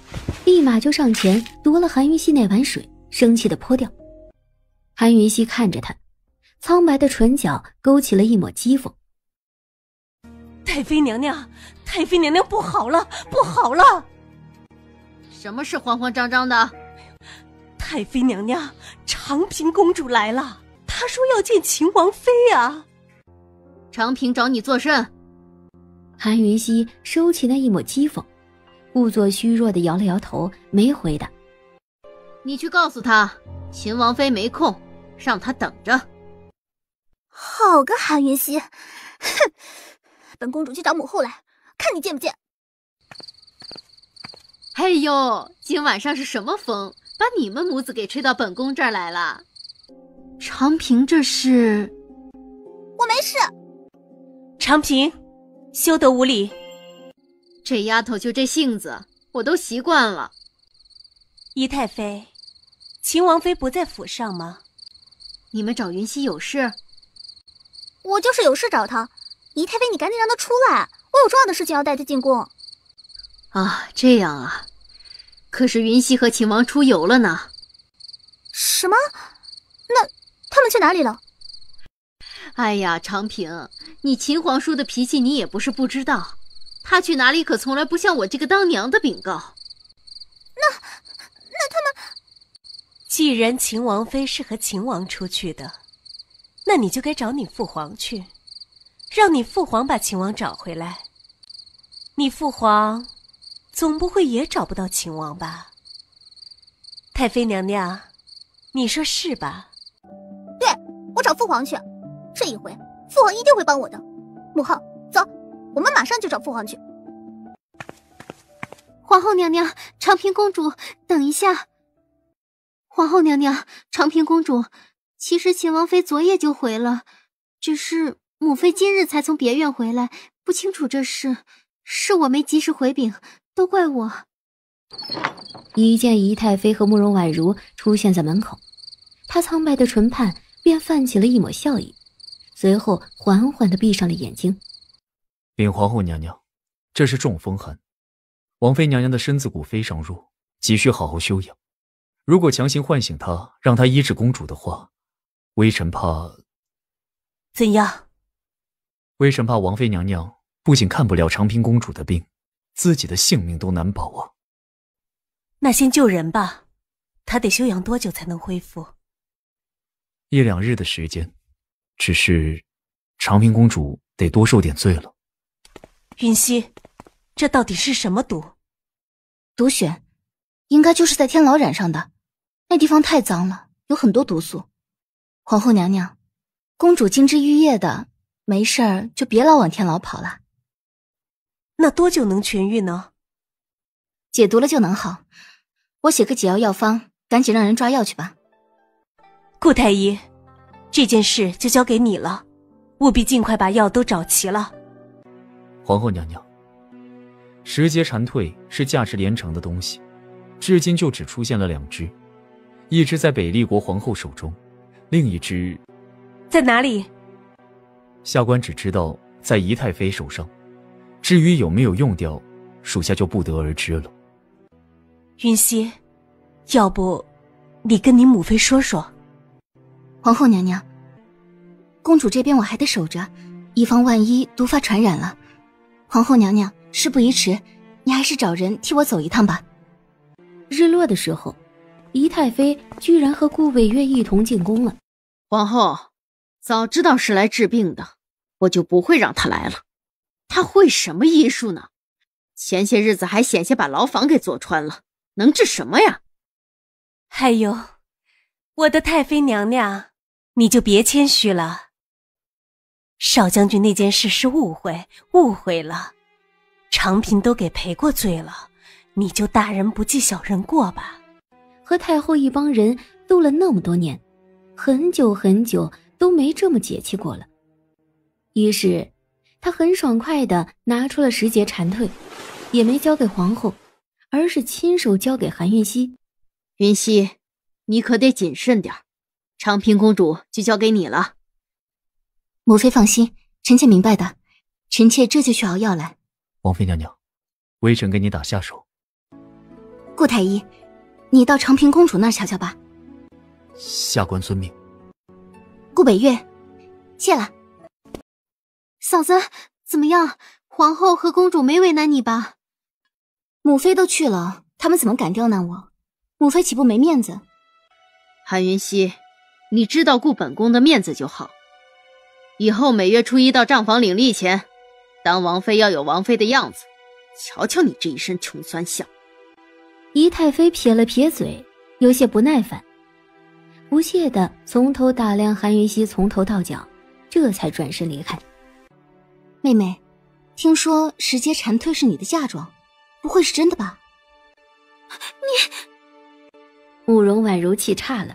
S4: 立马就上前夺了韩云熙那碗水，生气地泼掉。韩云熙看着他，苍白的唇角勾起了一抹讥讽。
S6: 太妃娘娘，太妃娘娘不好了，不好了！
S5: 什么事慌慌张张的？
S6: 太妃娘娘，长平公主来了，她说要见秦王妃啊。
S5: 长平找你做甚？
S4: 韩云熙收起那一抹讥讽，故作虚弱地摇了摇头，没回答。
S5: 你去告诉他，秦王妃没空，让她等着。
S1: 好个韩云熙，哼！本公主去找母后来，看你见不见。
S5: 哎呦，今晚上是什么风，把你们母子给吹到本宫这儿来了？长平这是？
S1: 我没事。
S6: 长平，休得无礼。
S5: 这丫头就这性子，我都习惯了。
S6: 姨太妃，秦王妃不在府上吗？
S5: 你们找云溪有事？
S1: 我就是有事找她。姨太妃，你赶紧让她出来，我有重要的事情要带她进宫。
S5: 啊，这样啊。可是云溪和秦王出游了呢。
S1: 什么？那他们去哪里了？
S5: 哎呀，长平，你秦皇叔的脾气你也不是不知道，他去哪里可从来不向我这个当娘的禀告。
S1: 那他们……
S6: 既然秦王妃是和秦王出去的，那你就该找你父皇去，让你父皇把秦王找回来。你父皇总不会也找不到秦王吧？太妃娘娘，你说是吧？
S1: 对，我找父皇去，这一回父皇一定会帮我的。母后，走，我们马上就找父皇去。
S9: 皇后娘娘，长平公主，等一下。皇后娘娘，长平公主，其实秦王妃昨夜就回了，只是母妃今日才从别院回来，不清楚这事，是我没及时回禀，都怪我。
S4: 一见姨太妃和慕容婉如出现在门口，她苍白的唇畔便泛起了一抹笑意，随后缓缓地闭上了眼睛。
S8: 禀皇后娘娘，这是中风寒，王妃娘娘的身子骨非常弱，急需好好休养。如果强行唤醒她，让她医治公主的话，微臣怕……
S6: 怎样？
S8: 微臣怕王妃娘娘不仅看不了长平公主的病，自己的性命都难保啊。
S6: 那先救人吧，她得休养多久才能恢复
S8: ？1、2日的时间，只是长平公主得多受点罪了。
S6: 云溪，这到底是什么毒？
S1: 毒血，应该就是在天牢染上的，那地方太脏了，有很多毒素。皇后娘娘，公主金枝玉叶的，没事儿就别老往天牢跑了。
S6: 那多久能痊愈呢？
S1: 解毒了就能好。我写个解药药方，赶紧让人抓药去吧。
S6: 顾太医，这件事就交给你了，务必尽快把药都找齐了。
S8: 皇后娘娘，石阶蝉蜕是价值连城的东西，至今就只出现了2只，一只在北厉国皇后手中，另一只
S6: 在哪里？
S8: 下官只知道在姨太妃手上，至于有没有用掉，属下就不得而知了。
S6: 云溪，要不你跟你母妃说说。
S1: 皇后娘娘，公主这边我还得守着，以防万一毒发传染了。皇后娘娘，事不宜迟，你还是找人替我走一趟吧。
S4: 日落的时候，姨太妃居然和顾伟月一同进宫了。
S5: 皇后，早知道是来治病的，我就不会让她来了。她会什么医术呢？前些日子还险些把牢房给坐穿了，能治什么呀？
S6: 哎呦，我的太妃娘娘，你就别谦虚了。少将军那件事是误会了，长平都给赔过罪了，你就大人不计小人过吧。
S4: 和太后一帮人斗了那么多年，很久很久都没这么解气过了。于是他很爽快地拿出了10节蝉蜕，也没交给皇后，而是亲手交给韩云熙。
S5: 云熙，你可得谨慎点，长平公主就交给你了。
S1: 母妃放心，臣妾明白的，臣妾这就去熬药来。
S8: 王妃娘娘，微臣给你打下手。
S1: 顾太医，你到长平公主那儿瞧瞧吧。
S8: 下官遵命。
S1: 顾北岳，谢了。
S9: 嫂子，怎么样？皇后和公主没为难你吧？
S1: 母妃都去了，他们怎么敢刁难我？母妃岂不没面子？
S5: 韩云熙，你知道顾本宫的面子就好。以后每月初1到账房领例前，当王妃要有王妃的样子。瞧瞧你这一身穷酸相。
S4: 仪太妃撇了撇嘴，有些不耐烦，不屑地从头打量韩云熙从头到脚，这才转身离开。
S1: 妹妹，听说10节蝉蜕是你的嫁妆，不会是真的吧？
S4: 慕容婉如气岔了，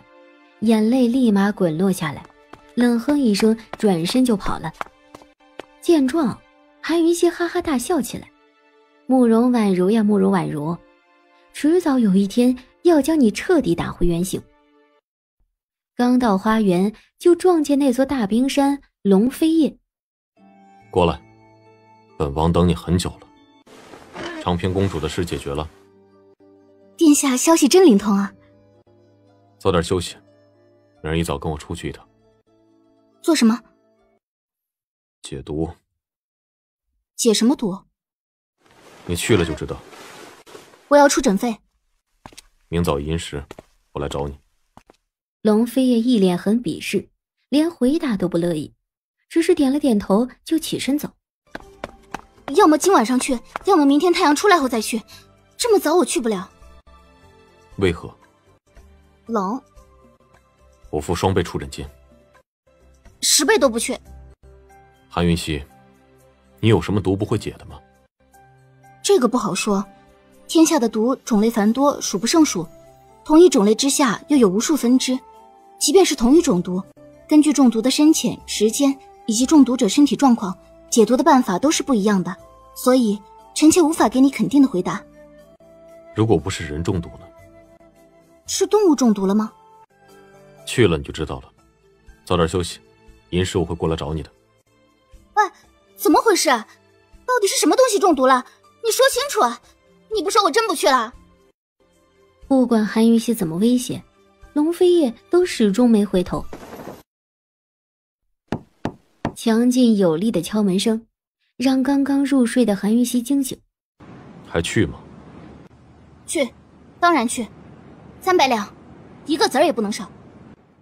S4: 眼泪立马滚落下来，冷哼一声，转身就跑了。见状，韩云熙哈哈大笑起来。慕容婉如呀，慕容婉如，迟早有一天要将你彻底打回原形。刚到花园，就撞见那座大冰山龙飞叶。
S13: 过来，本王等你很久了。长平公主的事解决了。
S1: 殿下消息真灵通啊！
S13: 早点休息，明儿一早跟我出去一趟。
S1: 做什么？
S13: 解毒。
S1: 解什么毒？
S13: 你去了就知道。
S1: 我要出诊费。
S13: 明早寅时，我来找你。
S4: 龙飞叶一脸很鄙视，连回答都不乐意，只是点了点头就起身走。
S1: 要么今晚上去，要么明天太阳出来后再去，这么早我去不了。
S13: 为何？
S1: 冷。
S13: 我付双倍出诊金。
S1: 10倍都不去。
S13: 韩云熙，你有什么毒不会解的吗？
S1: 这个不好说，天下的毒种类繁多，数不胜数，同一种类之下又有无数分支，即便是同一种毒，根据中毒的深浅、时间以及中毒者身体状况，解毒的办法都是不一样的，所以臣妾无法给你肯定的回答。
S13: 如果不是人中毒呢？
S1: 是动物中毒了吗？
S13: 去了你就知道了。早点休息，寅时我会过来找你的。
S1: 喂，怎么回事？到底是什么东西中毒了？你说清楚啊！你不说我真不去了。
S4: 不管韩云熙怎么威胁，龙飞叶都始终没回头。强劲有力的敲门声让刚刚入睡的韩云熙惊醒。
S13: 还去吗？
S1: 去，当然去。300两，一个子儿也不能少。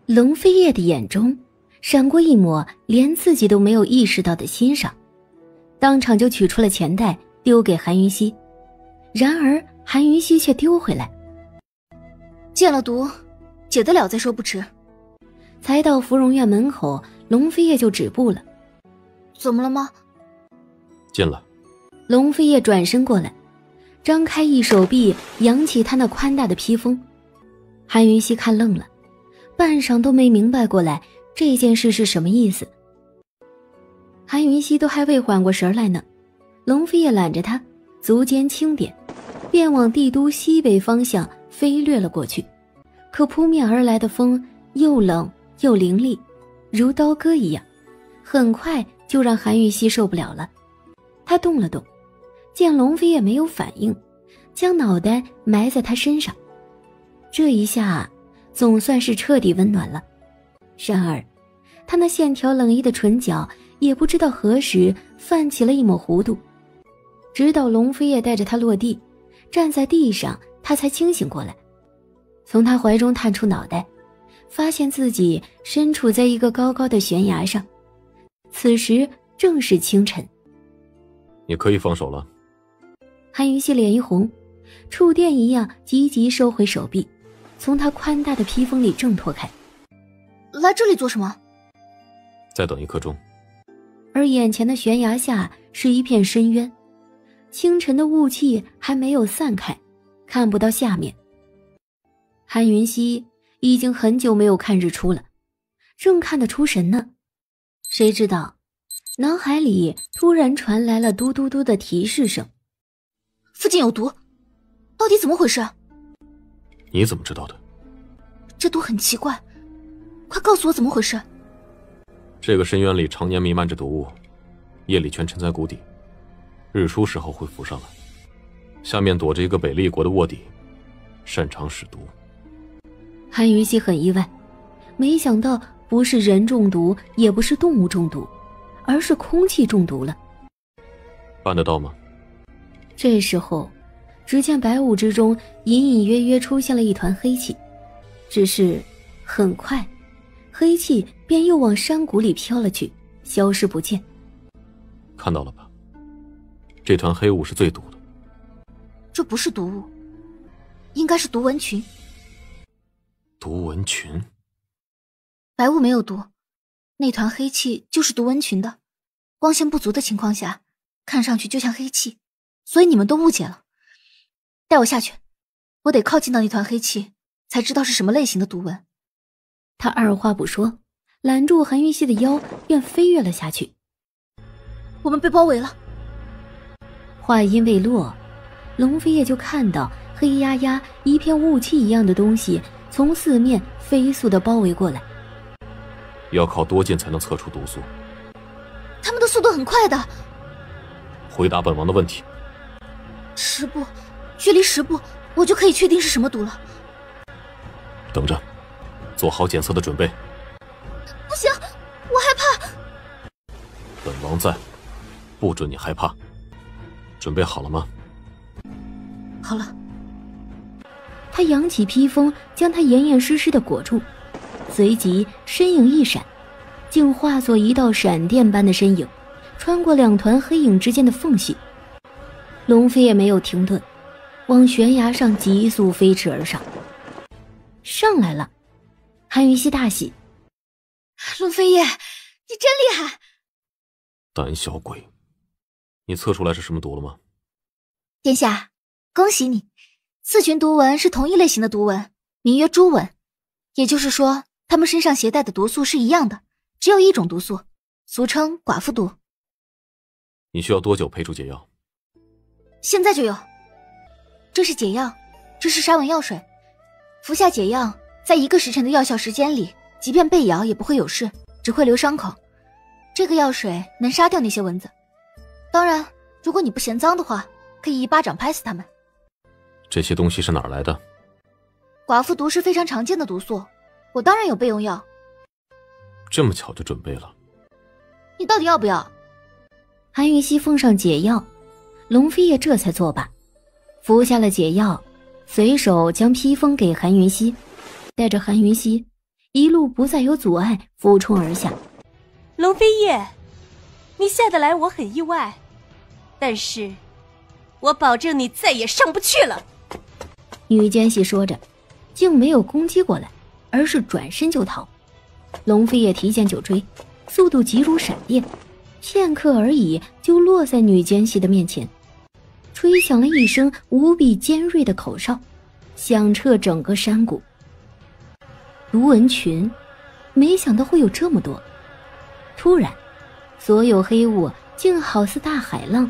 S4: 龙飞叶的眼中闪过一抹连自己都没有意识到的欣赏，当场就取出了钱袋丢给韩云熙，然而韩云熙却丢回来。
S1: 戒了毒，解得了再说不迟。
S4: 才到芙蓉院门口，龙飞叶就止步了。
S1: 怎么了吗？
S13: 进来。
S4: 龙飞叶转身过来，张开一手臂，扬起他那宽大的披风。韩云熙看愣了，半晌都没明白过来这件事是什么意思。韩云熙都还未缓过神来呢，龙飞叶揽着他，足尖轻点，便往帝都西北方向飞掠了过去。可扑面而来的风又冷又凌厉，如刀割一样，很快就让韩云熙受不了了。他动了动，见龙飞叶没有反应，将脑袋埋在他身上。这一下总算是彻底温暖了。然而他那线条冷意的唇角也不知道何时泛起了一抹弧度，直到龙飞叶带着他落地，站在地上，他才清醒过来，从他怀中探出脑袋，发现自己身处在一个高高的悬崖上，此时正是清晨。
S13: 你可以放手了。
S4: 韩云熙脸一红，触电一样急急收回手臂，从他宽大的披风里挣脱开。
S1: 来这里做什么？
S13: 再等1刻钟。
S4: 而眼前的悬崖下是一片深渊，清晨的雾气还没有散开，看不到下面。韩云熙已经很久没有看日出了，正看得出神呢，谁知道脑海里突然传来了嘟嘟嘟的提示声。
S1: 附近有毒，到底怎么回事？
S13: 你怎么知道的？
S1: 这毒很奇怪，快告诉我怎么回事。
S13: 这个深渊里常年弥漫着毒物，夜里全沉在谷底，日出时候会浮上来。下面躲着一个北厉国的卧底，擅长使毒。
S4: 韩云熙很意外，没想到不是人中毒，也不是动物中毒，而是空气中毒了。
S13: 办得到吗？
S4: 这时候，只见白雾之中隐隐约约出现了一团黑气，只是很快，黑气便又往山谷里飘了去，消失不见。
S13: 看到了吧？这团黑雾是最毒的。
S1: 这不是毒物，应该是毒蚊群。
S13: 毒蚊群？
S1: 白雾没有毒，那团黑气就是毒蚊群的。光线不足的情况下，看上去就像黑气，所以你们都误解了。带我下去，我得靠近到那团黑气，才知道是什么类型的毒蚊。
S4: 他二话不说，揽住韩云熙的腰，便飞跃了下去。
S1: 我们被包围了。
S4: 话音未落，龙飞叶就看到黑压压一片雾气一样的东西从四面飞速地包围过来。
S13: 要靠多近才能测出毒素？
S1: 他们的速度很快的。
S13: 回答本王的问题。
S1: 10步，距离10步，我就可以确定是什么毒了。
S13: 等着，做好检测的准备。
S1: 不行，我害怕。
S13: 本王在，不准你害怕。准备好了吗？
S1: 好了。
S4: 他扬起披风，将他严严实实的裹住，随即身影一闪，竟化作一道闪电般的身影，穿过两团黑影之间的缝隙。龙飞也没有停顿，往悬崖上急速飞驰而上。上来了，韩云熙大喜：
S1: 龙飞叶，你真厉害！
S13: 胆小鬼，你测出来是什么毒了吗？
S1: 殿下，恭喜你，四群毒蚊是同一类型的毒蚊，名曰蛛蚊。也就是说，它们身上携带的毒素是一样的，只有一种毒素，俗称寡妇毒。
S13: 你需要多久配出解药？
S1: 现在就有。这是解药，这是沙纹药水。服下解药，在1个时辰的药效时间里，即便被咬也不会有事，只会留伤口。这个药水能杀掉那些蚊子。当然，如果你不嫌脏的话，可以一巴掌拍死它们。
S13: 这些东西是哪儿来的？
S1: 寡妇毒是非常常见的毒素，我当然有备用药。
S13: 这么巧就准备了。
S1: 你到底要不要？
S4: 韩云熙奉上解药，龙飞叶这才作罢，服下了解药，随手将披风给韩云熙，带着韩云熙一路不再有阻碍俯冲而下。
S6: 龙飞叶，你下得来我很意外，但是我保证你再也上不去了。
S4: 女奸细说着，竟没有攻击过来，而是转身就逃。龙飞叶提剑就追，速度急如闪电，片刻而已就落在女奸细的面前，吹响了一声无比尖锐的口哨，响彻整个山谷。毒蚊群，没想到会有这么多。突然，所有黑雾竟好似大海浪，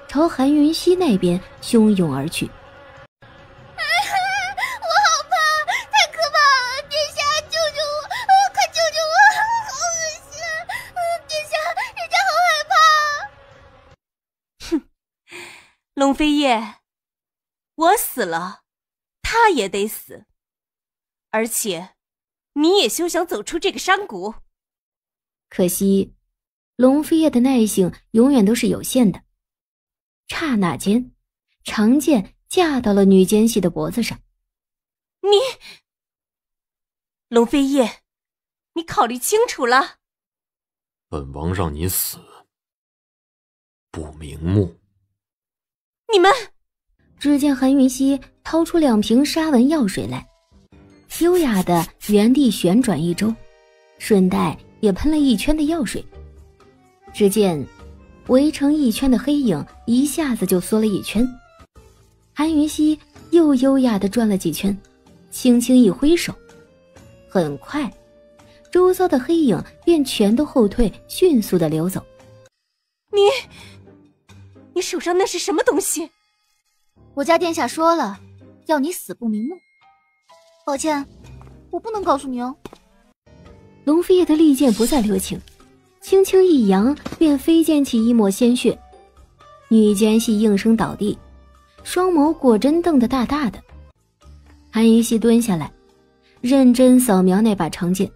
S4: 朝韩云熙那边汹涌而去。
S1: 我好怕，太可怕了！殿下，救救我！快救救我！好恶心！殿下，人家好害怕！
S6: 哼，龙飞叶，我死了，他也得死，而且你也休想走出这个山谷。
S4: 可惜，龙飞叶的耐性永远都是有限的。刹那间，长剑架到了女奸细的脖子上。
S6: 你，龙飞叶，你考虑清楚了？
S13: 本王让你死，不瞑目。
S6: 你们！
S4: 只见韩云熙掏出2瓶沙纹药水来，优雅的原地旋转一周，顺带也喷了一圈的药水。只见围成一圈的黑影一下子就缩了一圈，韩云熙又优雅地转了几圈，轻轻一挥手，很快周遭的黑影便全都后退，迅速的流走。
S6: 你手上那是什么东西？
S1: 我家殿下说了，要你死不瞑目。抱歉，我不能告诉你哦。
S4: 龙飞叶的利剑不再留情，轻轻一扬，便飞溅起一抹鲜血。女奸细应声倒地，双眸果真瞪得大大的。韩云熙蹲下来，认真扫描那把长剑，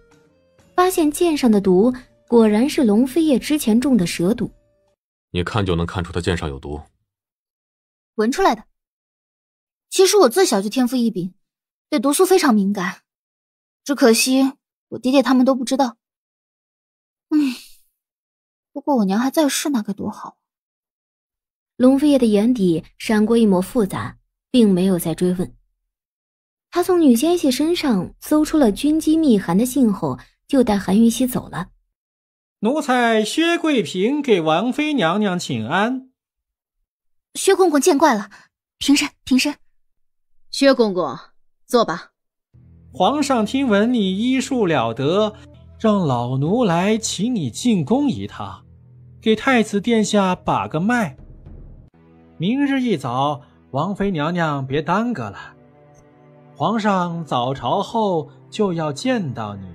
S4: 发现剑上的毒果然是龙飞叶之前中的蛇毒。
S13: 你看就能看出他剑上有毒，
S1: 闻出来的。其实我自小就天赋异禀，对毒素非常敏感，只可惜我爹爹他们都不知道。如果我娘还在世，那该多好。
S4: 龙飞叶的眼底闪过一抹复杂，并没有再追问。他从女奸细身上搜出了军机密函的信后，就带韩云熙走了。
S12: 奴才薛贵平给王妃娘娘请安。
S1: 薛公公见怪了，平身平身。
S5: 薛公公，坐吧。
S12: 皇上听闻你医术了得，让老奴来请你进宫一趟，给太子殿下把个脉。明日一早，王妃娘娘别耽搁了，皇上早朝后就要见到你。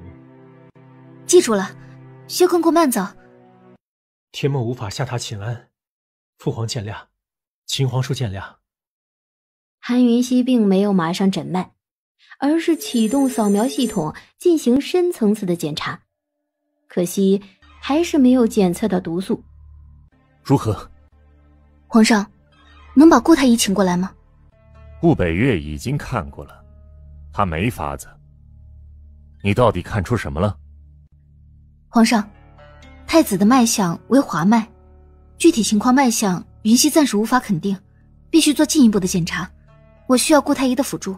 S1: 记住了，薛公公慢走。
S10: 天梦无法下榻请安，父皇见谅，秦皇叔见谅。
S4: 韩云熙并没有马上诊脉，而是启动扫描系统进行深层次的检查，可惜还是没有检测到毒素。
S7: 如何？
S1: 皇上，能把顾太医请过来吗？
S7: 顾北岳已经看过了，他没法子。你到底看出什么了？
S1: 皇上，太子的脉象为滑脉，具体情况脉象云溪暂时无法肯定，必须做进一步的检查。我需要顾太医的辅助。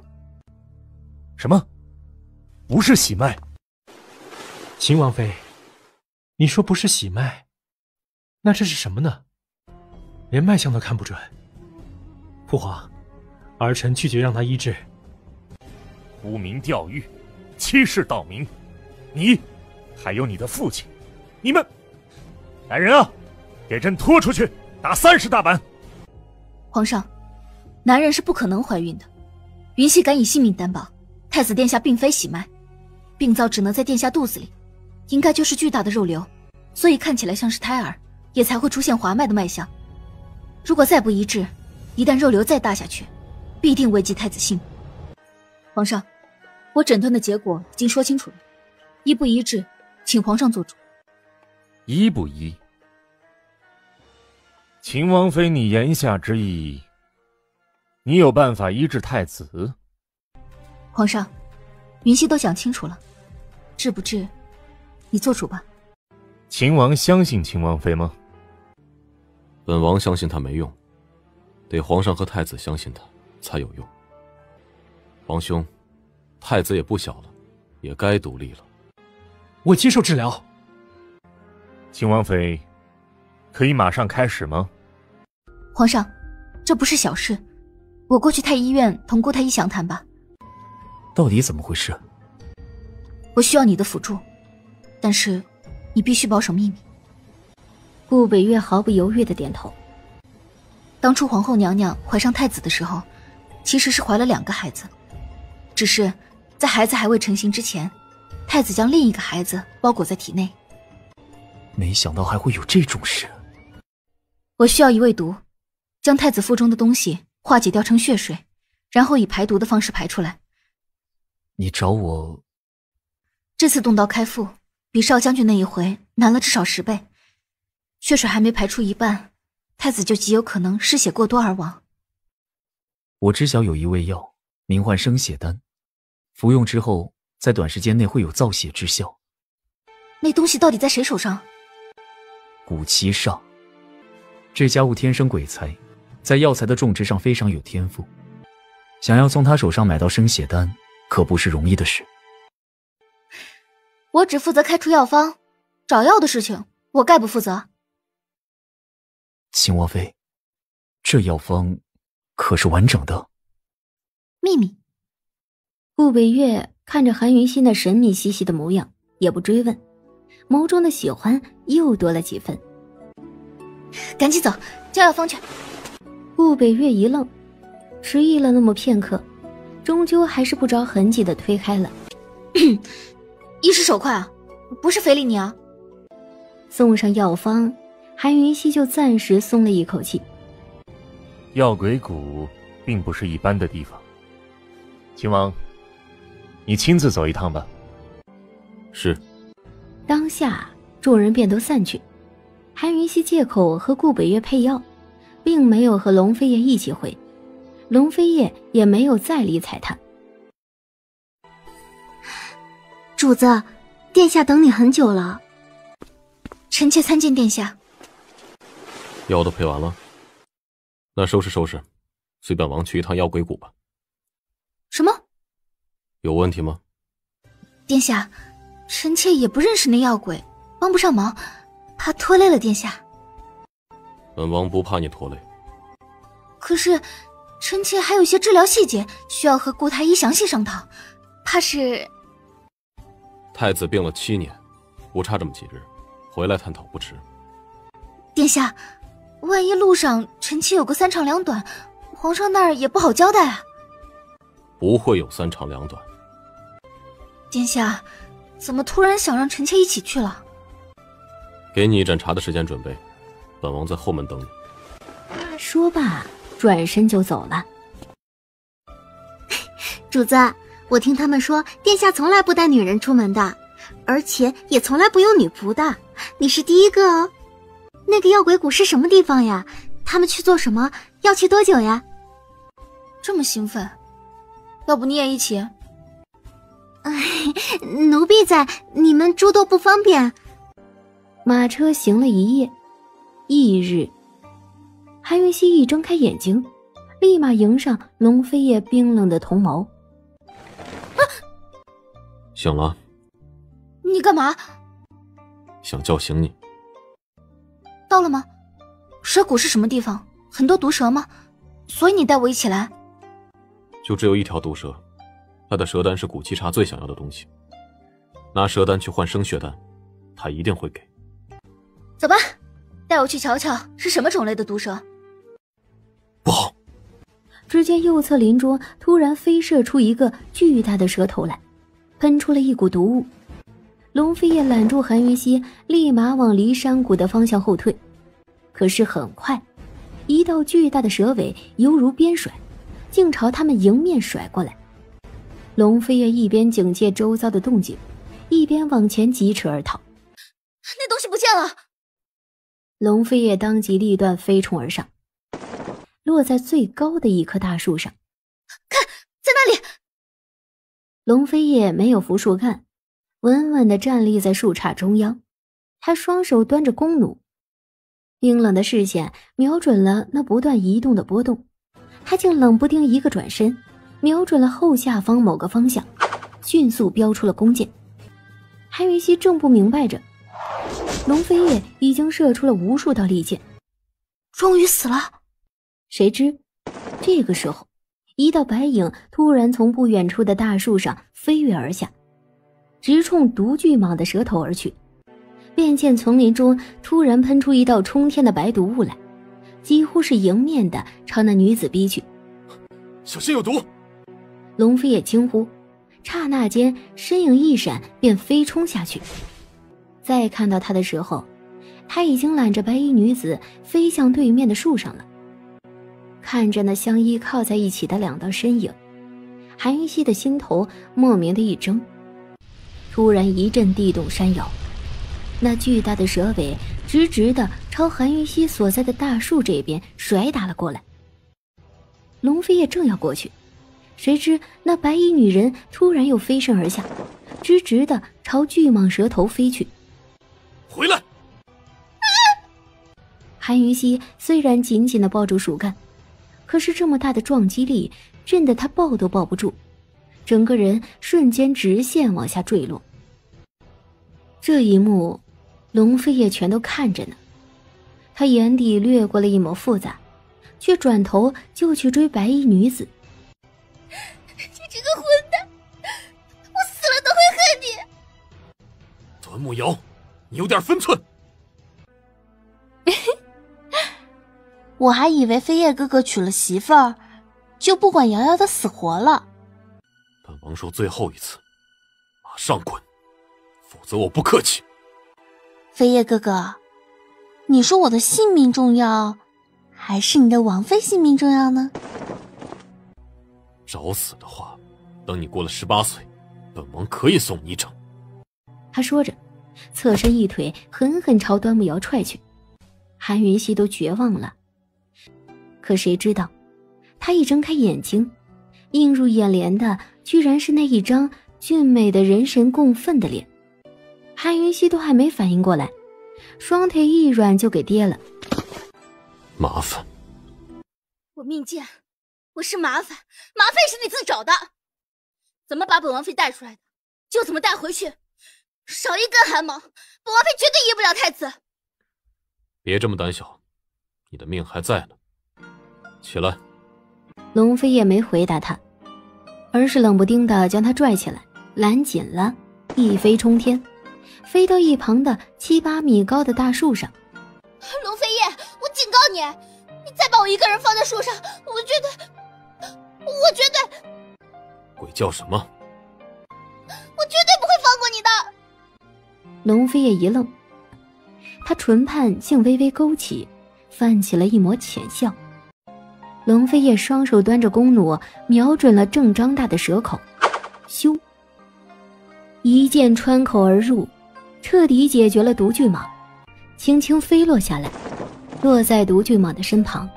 S7: 什么？不是喜脉？
S10: 秦王妃，你说不是喜脉，那这是什么呢？连脉象都看不准。父皇，儿臣拒绝让他医治。
S7: 沽名钓誉，欺世盗名，你还有你的父亲，你们来人啊，给朕拖出去打30大板。
S1: 皇上，男人是不可能怀孕的，云溪敢以性命担保，太子殿下并非喜脉，病灶只能在殿下肚子里，应该就是巨大的肉瘤，所以看起来像是胎儿，也才会出现滑脉的脉象。如果再不医治，一旦肉瘤再大下去，必定危及太子性命。皇上，我诊断的结果已经说清楚了，医不医治，请皇上做主。
S7: 医不医？秦王妃，你言下之意，你有办法医治太子？
S1: 皇上，云溪都讲清楚了，治不治，你做主吧。
S7: 秦王相信秦王妃吗？
S13: 本王相信他没用，得皇上和太子相信他才有用。皇兄，太子也不小了，也该独立了。
S10: 我接受治疗。
S7: 秦王妃，可以马上开始吗？
S1: 皇上，这不是小事，我过去太医院同顾太医详谈吧。
S8: 到底怎么回事？
S1: 我需要你的辅助，但是你必须保守秘密。
S4: 顾北岳毫不犹豫地点头。
S1: 当初皇后娘娘怀上太子的时候，其实是怀了2个孩子，只是在孩子还未成型之前，太子将另一个孩子包裹在体内。
S8: 没想到还会有这种事。
S1: 我需要一味毒，将太子腹中的东西化解掉成血水，然后以排毒的方式排出来。
S8: 你找我？
S1: 这次动刀开腹比少将军那一回难了至少10倍，血水还没排出一半，太子就极有可能失血过多而亡。
S8: 我知晓有一味药，名唤生血丹，服用之后在短时间内会有造血之效。
S1: 那东西到底在谁手上？
S8: 古七上，这家伙天生鬼才，在药材的种植上非常有天赋，想要从他手上买到生血丹可不是容易的事。
S1: 我只负责开出药方，找药的事情我概不负责。
S8: 秦王妃，这药方可是完整的？
S1: 秘密。
S4: 顾北岳看着韩云熙那神秘兮兮的模样，也不追问，眸中的喜欢又多了几分。
S1: 赶紧走，叫药方去。
S4: 顾北月一愣，迟疑了那么片刻，终究还是不着痕迹地推开了。
S1: 医师手快啊，不是非礼你啊。
S4: 送上药方，韩云溪就暂时松了一口气。
S7: 药鬼谷并不是一般的地方，秦王，你亲自走一趟吧。
S13: 是。
S4: 当下众人便都散去，韩云溪借口和顾北月配药，并没有和龙飞叶一起回。龙飞叶也没有再理睬他。
S9: 主子，殿下等你很久了。
S1: 臣妾参见殿下。
S13: 药都配完了，那收拾收拾，随本王去一趟药鬼谷吧。
S1: 什么？
S13: 有问题吗？
S1: 殿下，臣妾也不认识那药鬼，帮不上忙，怕拖累了殿下。
S13: 本王不怕你拖累。
S1: 可是臣妾还有些治疗细节需要和顾太医详细商讨，怕是……
S13: 太子病了7年，不差这么几日，回来探讨不迟。
S1: 殿下，万一路上臣妾有个3长2短，皇上那儿也不好交代啊。
S13: 不会有3长2短。
S1: 殿下，怎么突然想让臣妾一起去了？
S13: 给你一盏茶的时间准备，本王在后门等你。
S4: 说罢，转身就走了。
S9: 主子，我听他们说，殿下从来不带女人出门的，而且也从来不用女仆的，你是第一个哦。那个药鬼谷是什么地方呀？他们去做什么？要去多久呀？
S1: 这么兴奋，要不你也一起？
S9: 奴婢在，你们诸多不方便。
S4: 马车行了一夜，翌日，韩云溪一睁开眼睛，立马迎上龙飞叶冰冷的瞳眸。
S13: 醒了？
S1: 你干嘛？
S13: 想叫醒你。
S1: 到了吗？蛇谷是什么地方？很多毒蛇吗？所以你带我一起来？
S13: 就只有一条毒蛇，它的蛇丹是古七茶最想要的东西。拿蛇丹去换生血丹，他一定会给。
S1: 走吧，带我去瞧瞧是什么种类的毒蛇。
S13: 不好！
S4: 只见右侧林中突然飞射出一个巨大的蛇头来，喷出了一股毒雾。龙飞叶揽住韩云溪，立马往离山谷的方向后退。可是很快，一道巨大的蛇尾犹如鞭甩，竟朝他们迎面甩过来。龙飞叶一边警戒周遭的动静，一边往前疾驰而逃。
S1: 那东西不见了！
S4: 龙飞叶当机立断飞冲而上，落在最高的一棵大树上。
S1: 看，在那里！
S4: 龙飞叶没有扶树干，稳稳地站立在树杈中央。他双手端着弓弩，冰冷的视线瞄准了那不断移动的波动。他竟冷不丁一个转身，瞄准了后下方某个方向，迅速飙出了弓箭。韩云溪正不明白着，龙飞叶已经射出了无数道利箭，
S1: 终于死了。
S4: 谁知这个时候，一道白影突然从不远处的大树上飞跃而下，直冲毒巨蟒的蛇头而去。便见丛林中突然喷出一道冲天的白毒雾来，几乎是迎面的朝那女子逼去。
S13: 小心有毒！
S4: 龙飞也惊呼，刹那间身影一闪，便飞冲下去。再看到他的时候，他已经揽着白衣女子飞向对面的树上了。看着那相依靠在一起的两道身影，韩云溪的心头莫名的一怔。突然一阵地动山摇，那巨大的蛇尾直直的朝韩云溪所在的大树这边甩打了过来。龙飞也正要过去，谁知那白衣女人突然又飞身而下，直直的朝巨蟒蛇头飞去。
S13: 回来！
S4: 韩云溪虽然紧紧地抱住树干，可是这么大的撞击力震得他抱都抱不住，整个人瞬间直线往下坠落。这一幕龙飞也全都看着呢，他眼底掠过了一抹复杂，却转头就去追白衣女子。
S1: 你这个混蛋，我死了都会恨你！
S13: 慕瑶，你有点分寸。
S9: 我还以为飞叶哥哥娶了媳妇儿，就不管瑶瑶的死活了。
S13: 本王说最后一次，马上滚，否则我不客气。
S9: 飞叶哥哥，你说我的性命重要，还是你的王妃性命重要呢？
S13: 找死的话，等你过了18岁，本王可以送你一程。
S4: 他说着，侧身一腿狠狠朝端木瑶踹去。韩云溪都绝望了，可谁知道，他一睁开眼睛，映入眼帘的居然是那一张俊美的人神共愤的脸。韩云溪都还没反应过来，双腿一软就给跌了。
S13: 麻烦，
S1: 我命贱，我是麻烦，麻烦是你自找的。怎么把本王妃带出来的，就怎么带回去，少一根汗毛，本王妃绝对移不了太子。
S13: 别这么胆小，你的命还在呢。起来。
S4: 龙飞也没回答他，而是冷不丁地将他拽起来，揽紧了，一飞冲天，飞到一旁的7、8米高的大树上。
S1: 龙飞叶，我警告你，你再把我一个人放在树上，我绝对……
S13: 鬼叫什么？
S1: 我绝对不会放过你的。
S4: 龙飞叶一愣，他唇畔竟微微勾起，泛起了一抹浅笑。龙飞叶双手端着弓弩，瞄准了正张大的蛇口，咻！一箭穿口而入，彻底解决了毒巨蟒，轻轻飞落下来，落在毒巨蟒的身旁。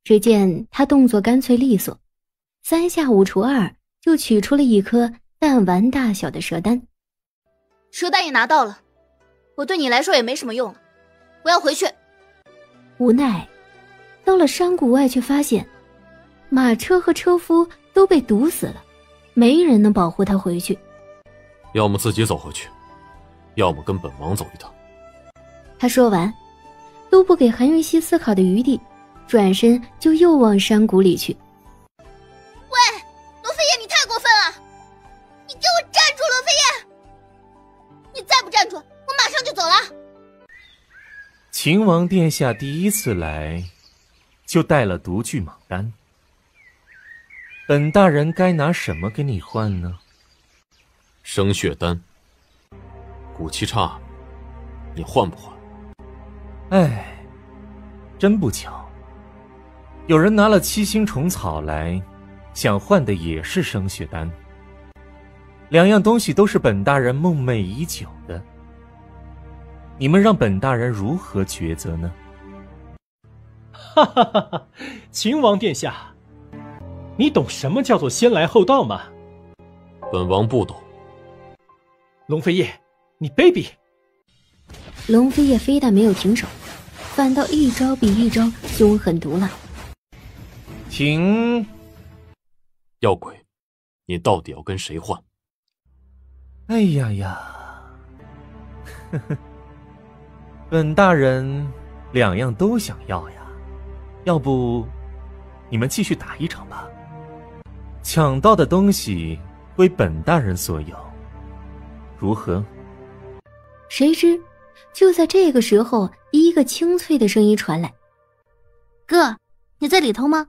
S4: 只见他动作干脆利索，3下5除2就取出了一颗弹丸大小的蛇丹。
S1: 蛇丹也拿到了，我对你来说也没什么用了，我要回去。
S4: 无奈到了山谷外，却发现马车和车夫都被毒死了，没人能保护他回去。
S13: 要么自己走回去，要么跟本王走一趟。
S4: 他说完，都不给韩云溪思考的余地，转身就又往山谷里去。
S1: 喂，罗飞叶，你太过分了！你给我站住，罗飞叶！你再不站住，我马上就走了。
S7: 秦王殿下第一次来就带了毒巨蟒丹，本大人该拿什么给你换呢？
S13: 生血丹，骨气差，你换不换？
S7: 哎，真不巧，有人拿了7星虫草来，想换的也是生血丹。2样东西都是本大人梦寐已久的，你们让本大人如何抉择呢？
S10: 哈哈哈哈！秦王殿下，你懂什么叫做先来后到吗？
S13: 本王不懂。
S10: 龙飞叶，你卑鄙！
S4: 龙飞叶非但没有停手，反倒一招比一招凶狠毒辣。
S7: 停！
S13: 妖鬼，你到底要跟谁换？
S7: 哎呀呀！呵呵，本大人2样都想要呀，要不你们继续打一场吧。抢到的东西归本大人所有，如何？
S4: 谁知就在这个时候，一个清脆的声音传来：“
S9: 哥，你在里头吗？”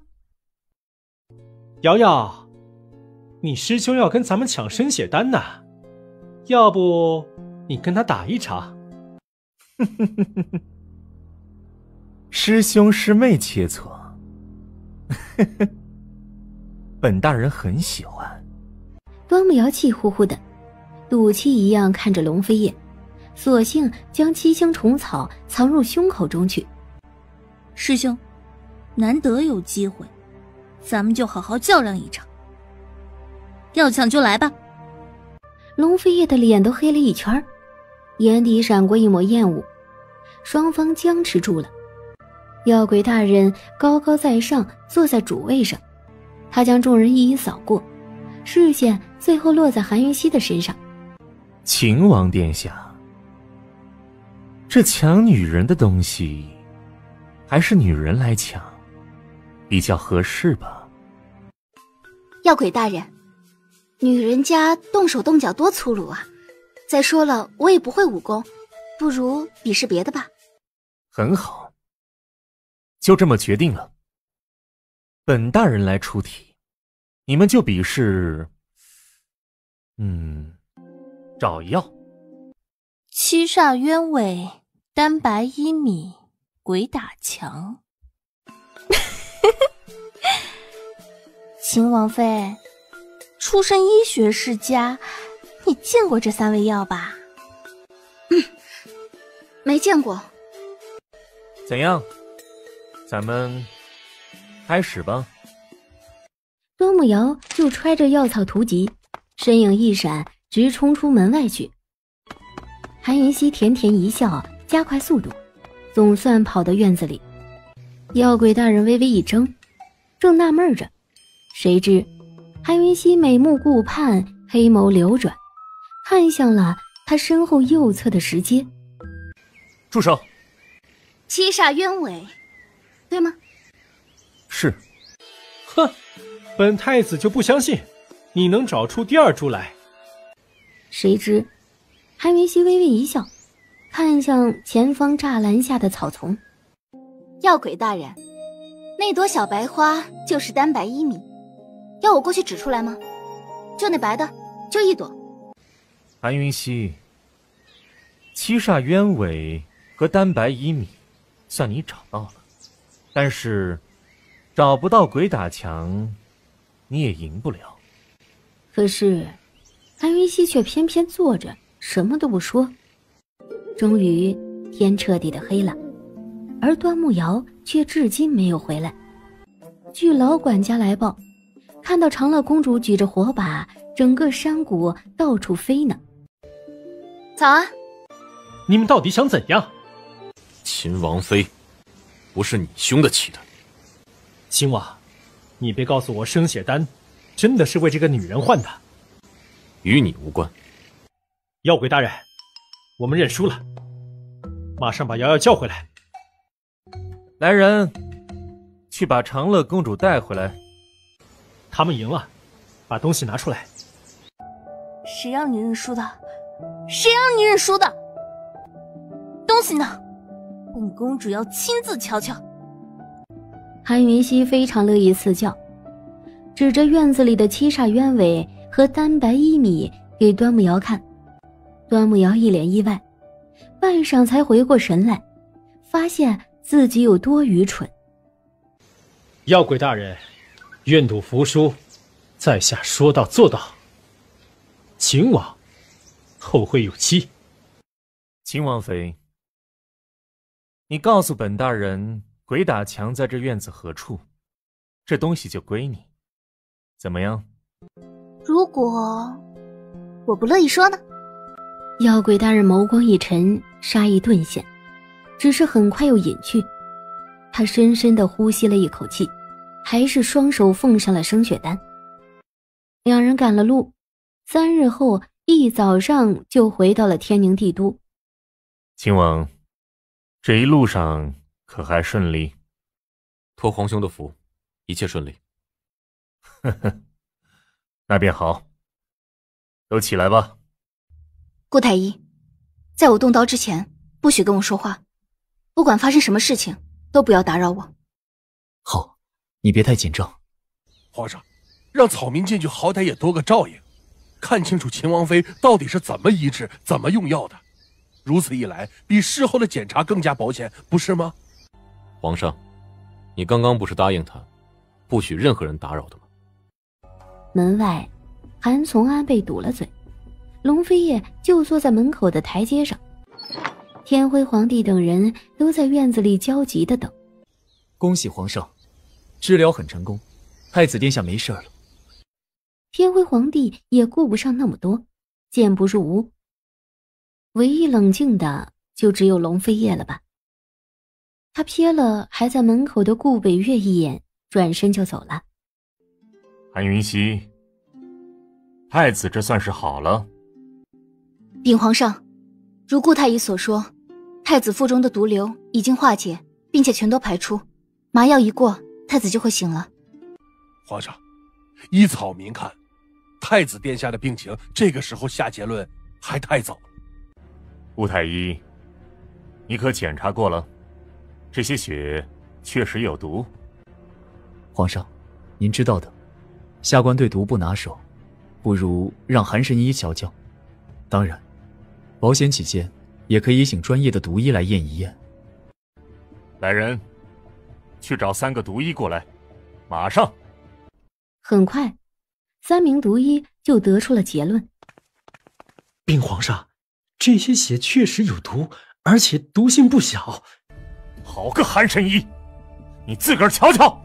S10: 瑶瑶，你师兄要跟咱们抢生血丹呢，要不你跟他打一场？
S7: 师兄师妹切磋，本大人很喜欢。
S4: 端木瑶气呼呼的，赌气一样看着龙飞叶，索性将7星虫草藏入胸口中去。
S6: 师兄，难得有机会，咱们就好好较量一场。要抢就来吧。
S4: 龙飞叶的脸都黑了一圈，眼底闪过一抹厌恶，双方僵持住了。妖鬼大人高高在上，坐在主位上，他将众人一一扫过，视线最后落在韩云溪的身上。
S7: 秦王殿下，这抢女人的东西，还是女人来抢，比较合适吧？
S1: 妖鬼大人，女人家动手动脚多粗鲁啊，再说了，我也不会武功，不如比试别的吧。
S7: 很好，就这么决定了。本大人来出题，你们就比试，找药。
S6: 七煞鸢尾，单白1米，鬼打墙。秦王妃，出身医学世家，你见过这3味药吧？
S1: 没见过。
S7: 怎样？咱们开始吧。
S4: 端木瑶就揣着药草图集，身影一闪，直冲出门外去。韩云溪甜甜一笑，加快速度，总算跑到院子里。药鬼大人微微一怔，正纳闷着，谁知韩云溪美目顾盼，黑眸流转，看向了他身后右侧的石阶。
S7: 住手！
S1: 七煞鸢尾，对吗？
S7: 是。
S10: 哼，本太子就不相信你能找出第二株来。
S4: 谁知韩云溪微微一笑，看向前方栅栏下的草丛。
S1: 药鬼大人，那朵小白花就是单白1米，要我过去指出来吗？就那白的，就1朵。
S7: 韩云溪，七煞鸢尾和单白1米算你找到了，但是找不到鬼打墙，你也赢不了。
S4: 可是韩云溪却偏偏坐着什么都不说。终于天彻底的黑了，而端木瑶却至今没有回来。据老管家来报，看到长乐公主举着火把，整个山谷到处飞呢。
S1: 早啊！
S10: 你们到底想怎样？
S13: 秦王妃，不是你凶得起的。
S10: 秦王，你别告诉我生血丹真的是为这个女人换的。
S13: 与你无关。
S10: 药鬼大人，我们认输了，马上把瑶瑶叫回来。
S7: 来人，去把长乐公主带回来。
S10: 他们赢了，把东西拿出来。
S6: 谁让你认输的？谁让你认输的？东西呢？本公主要亲自瞧瞧。
S4: 韩云溪非常乐意赐教，指着院子里的七煞鸢尾和单白1米给端木瑶看。端木瑶一脸意外，半晌才回过神来，发现自己有多愚蠢。
S10: 药鬼大人，愿赌服输，在下说到做到。秦王，后会有期。
S7: 秦王妃，你告诉本大人鬼打墙在这院子何处，这东西就归你，怎么样？
S1: 如果我不乐意说呢？
S4: 药鬼大人眸光一沉，杀意顿现，只是很快又隐去。他深深地呼吸了一口气，还是双手奉上了生血丹。两人赶了路，3日后一早上就回到了天宁帝都。
S7: 秦王，这一路上可还顺利？
S13: 托皇兄的福，一切顺利。
S7: 呵呵，那便好。都起来吧。
S1: 顾太医，在我动刀之前，不许跟我说话，不管发生什么事情，都不要打扰我。
S8: 好，你别太紧张。
S11: 皇上，让草民进去，好歹也多个照应，看清楚秦王妃到底是怎么医治、怎么用药的。如此一来，比事后的检查更加保险，不是吗？
S13: 皇上，你刚刚不是答应他，不许任何人打扰的吗？
S4: 门外，韩从安被堵了嘴，龙飞叶就坐在门口的台阶上，天辉皇帝等人都在院子里焦急地等。
S8: 恭喜皇上，治疗很成功，太子殿下没事了。
S4: 天辉皇帝也顾不上那么多，健步入屋。唯一冷静的就只有龙飞叶了吧。他瞥了还在门口的顾北岳一眼，转身就走了。
S7: 韩云溪，太子这算是好了。
S1: 禀皇上，如顾太医所说，太子腹中的毒瘤已经化解，并且全都排出，麻药一过，太子就会醒了。
S11: 皇上，依草民看，太子殿下的病情这个时候下结论还太早。
S7: 顾太医，你可检查过了？这些血确实有毒。
S8: 皇上，您知道的，下官对毒不拿手，不如让韩神医瞧瞧。当然，保险起见，也可以请专业的毒医来验一验。
S7: 来人，去找3个毒医过来，马上。
S4: 很快，3名毒医就得出了结论。
S10: 禀皇上，这些血确实有毒，而且毒性不小。
S7: 好个韩神医，你自个儿瞧瞧。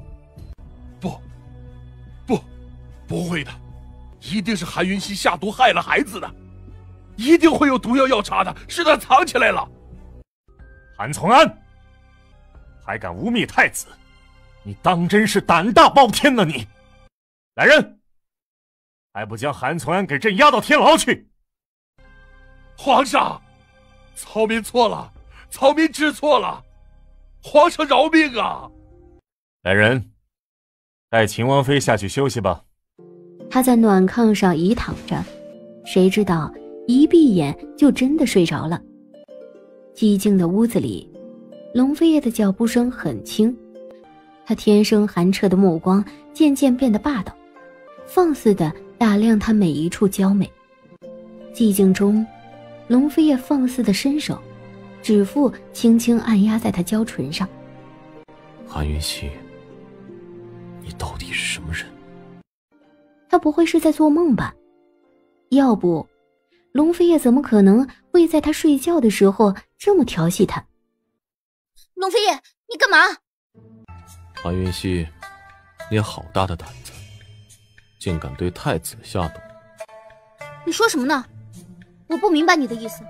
S11: 不会的，一定是韩云熙下毒害了孩子的，一定会有毒药要查的，是他藏起来了。
S7: 韩从安，还敢污蔑太子，你当真是胆大包天了你！来人，还不将韩从安给朕押到天牢去！
S11: 皇上，曹民错了，曹民知错了，皇上饶命啊！
S7: 来人，带秦王妃下去休息吧。
S4: 他在暖炕上倚躺着，谁知道一闭眼就真的睡着了。寂静的屋子里，龙飞叶的脚步声很轻，他天生寒彻的目光渐渐变得霸道，放肆地打量他每一处娇美。寂静中，龙飞叶放肆地伸手，指腹轻轻按压在他娇唇上。
S13: 韩云熙，你到底是什么人？
S4: 他不会是在做梦吧？要不，龙飞叶怎么可能会在他睡觉的时候这么调戏他？
S1: 龙飞叶，你干嘛？
S13: 韩云熙，你好大的胆子，竟敢对太子下毒！
S1: 你说什么呢？我不明白你的意思。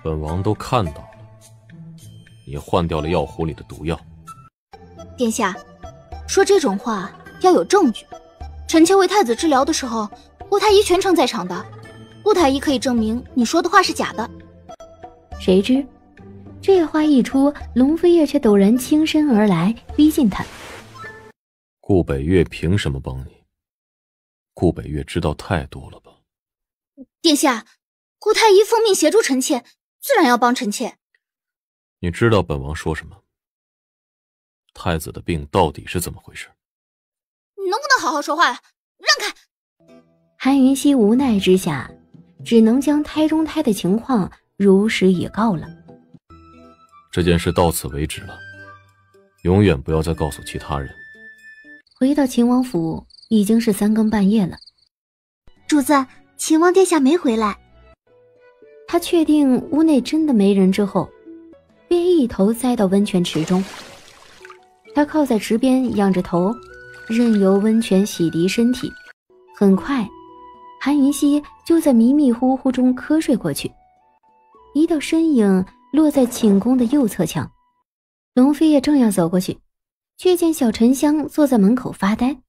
S13: 本王都看到了，你换掉了药壶里的毒药。
S1: 殿下，说这种话要有证据。臣妾为太子治疗的时候，顾太医全程在场的，顾太医可以证明你说的话是假的。
S4: 谁知这话一出，龙飞叶却陡然轻身而来，逼近他。
S13: 顾北岳凭什么帮你？顾北岳知道太多了吧？
S1: 殿下，顾太医奉命协助臣妾，自然要帮臣妾。
S13: 你知道本王说什么？太子的病到底是怎么回事？
S1: 你能不能好好说话呀？让开！
S4: 韩云熙无奈之下，只能将胎中胎的情况如实以告了。
S13: 这件事到此为止了，永远不要再告诉其他人。
S4: 回到秦王府，已经是3更半夜了。
S9: 主子，秦王殿下没回来。
S4: 他确定屋内真的没人之后，便一头栽到温泉池中。他靠在池边，仰着头，任由温泉洗涤身体。很快，韩云熙就在迷迷糊糊中瞌睡过去。一道身影落在寝宫的右侧墙，龙飞叶正要走过去，却见小沉香坐在门口发呆，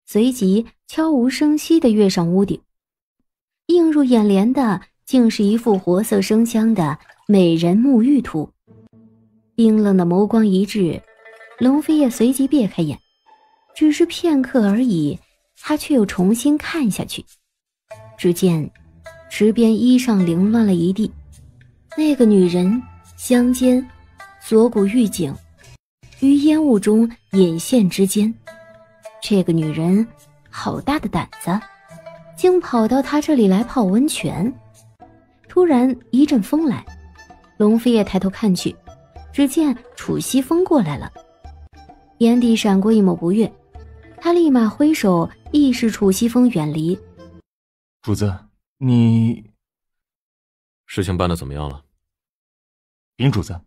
S4: 随即悄无声息地跃上屋顶。映入眼帘的竟是一幅活色生香的美人沐浴图。冰冷的眸光一滞，龙飞叶随即别开眼，只是片刻而已，他却又重新看下去。只见池边衣裳凌乱了一地，那个女人香肩锁骨玉颈，于烟雾中隐现之间。这个女人好大的胆子，竟跑到他这里来泡温泉。突然一阵风来，龙飞叶抬头看去，只见楚西风过来了。眼底闪过一抹不悦，他立马挥手意示楚西风远离。
S7: 主子，你
S13: 事情办得怎么样了？
S7: 禀主子，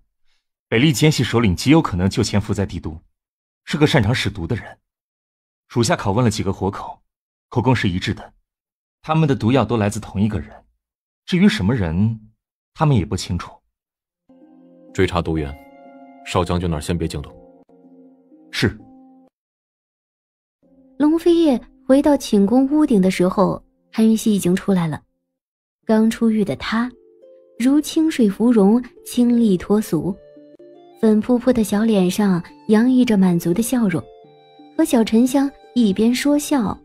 S7: 北厉奸细首领极有可能就潜伏在帝都，是个擅长使毒的人。属下拷问了几个活口，口供是一致的，他们的毒药都来自同一个人。至于什么人，他们也不清楚。
S13: 追查毒源，少将军那儿先别惊动。
S7: 是。
S4: 龙飞叶回到寝宫屋顶的时候，韩云熙已经出来了。刚出狱的他如清水芙蓉，清丽脱俗，粉扑扑的小脸上洋溢着满足的笑容，和小沉香一边说笑，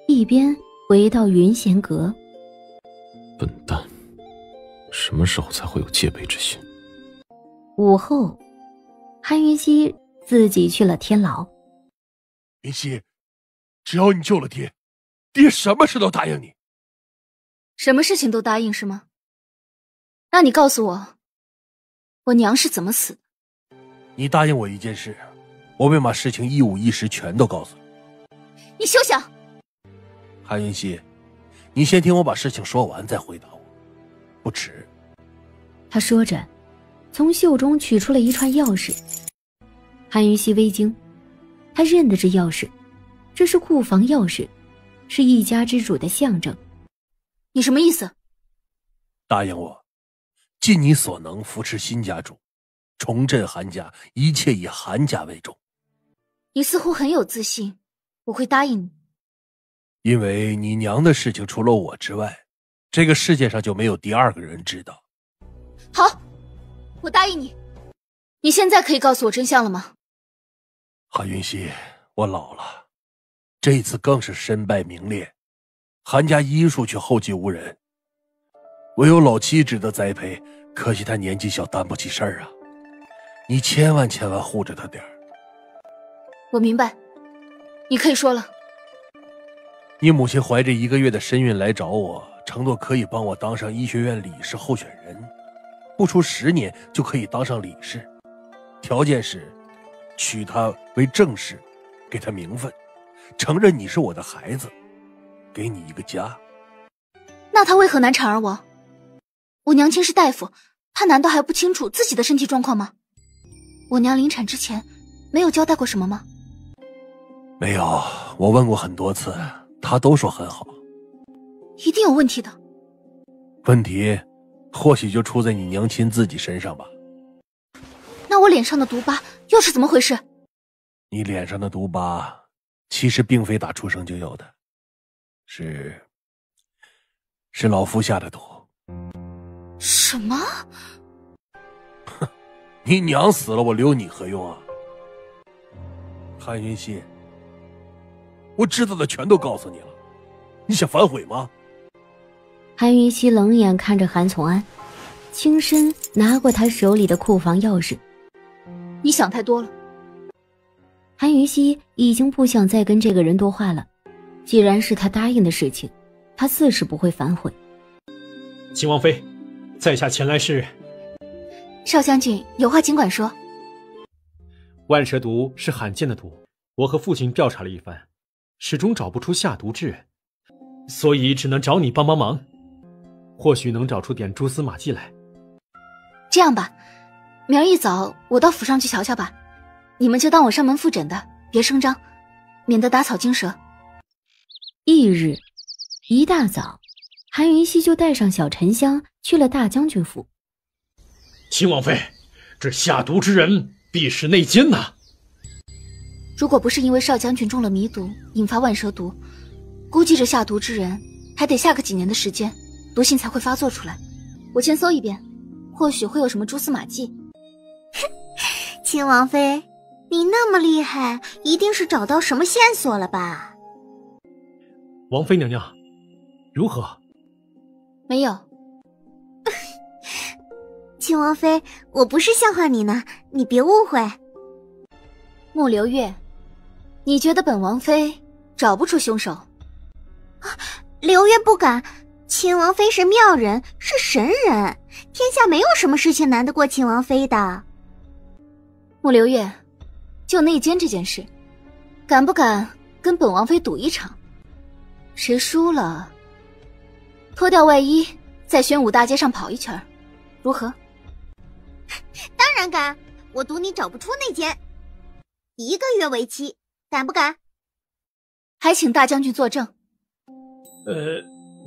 S4: 一边回到云闲阁。
S13: 笨蛋。什么时候才会有戒备之心？
S4: 午后，韩云熙自己去了天牢。
S11: 云熙，只要你救了爹，爹什么事都答应你。
S1: 什么事情都答应是吗？那你告诉我，我娘是怎么死的？
S11: 你答应我一件事，我便把事情一五一十全都告诉你。
S1: 你休想！
S11: 韩云熙，你先听我把事情说完再回答我，不迟。
S4: 他说着，从袖中取出了一串钥匙。韩云熙微惊，他认得这钥匙，这是库房钥匙，是一家之主的象征。
S1: 你什么意思？
S11: 答应我，尽你所能扶持新家主，重振韩家，一切以韩家为重。
S1: 你似乎很有自信，我会答应你。
S11: 因为你娘的事情除了我之外，这个世界上就没有第二个人知道。
S1: 好，我答应你。你现在可以告诉我真相了吗？
S11: 韩云熙，我老了，这一次更是身败名裂，韩家医术却后继无人，唯有老七值得栽培，可惜他年纪小，担不起事儿啊。你千万护着他点儿。
S1: 我明白，你可以说了。
S11: 你母亲怀着1个月的身孕来找我，承诺可以帮我当上医学院理事候选人，不出10年就可以当上理事，条件是娶她为正室，给她名分，承认你是我的孩子，给你一个家。
S1: 那她为何难产而亡？我娘亲是大夫，她难道还不清楚自己的身体状况吗？我娘临产之前没有交代过什么吗？
S11: 没有，我问过很多次，她都说很好。
S1: 一定有问题的。
S11: 问题或许就出在你娘亲自己身上吧。
S1: 那我脸上的毒疤又是怎么回事？
S11: 你脸上的毒疤其实并非打出生就有的，是老夫下的毒。
S1: 什么？
S11: 哼，你娘死了，我留你何用啊？韩云熙，我知道的全都告诉你了，你想反悔吗？
S4: 韩云熙冷眼看着韩从安，轻身拿过他手里的库房钥匙。
S1: 你想太多了。
S4: 韩云熙已经不想再跟这个人多话了，既然是他答应的事情，他自是不会反悔。
S10: 秦王妃，在下前来是……
S1: 少将军，有话尽管说。
S10: 万蛇毒是罕见的毒，我和父亲调查了一番，始终找不出下毒之人，所以只能找你帮忙，或许能找出点蛛丝马迹来。
S1: 这样吧，明儿一早我到府上去瞧瞧吧，你们就当我上门复诊的，别声张，免得打草惊蛇。
S4: 翌日一大早，韩云熙就带上小沉香去了大将军府。
S10: 秦王妃，这下毒之人必是内奸呐！
S1: 如果不是因为少将军中了迷毒，引发万蛇毒，估计这下毒之人还得下个几年的时间，毒性才会发作出来。我先搜一遍，或许会有什么蛛丝马迹。
S9: 秦王妃，你那么厉害，一定是找到什么线索了吧？
S10: 王妃娘娘，如何？
S1: 没有。
S9: 秦王妃，我不是笑话你呢，你别误会。
S1: 穆流月，你觉得本王妃找不出凶手？
S9: 流月不敢，秦王妃是妙人，是神人，天下没有什么事情难得过秦王妃的。
S1: 穆流月，就内奸这件事，敢不敢跟本王妃赌一场？谁输了，脱掉外衣，在玄武大街上跑一圈，如何？
S9: 当然敢，我赌你找不出内奸。1个月为期，敢不敢？
S1: 还请大将军作证。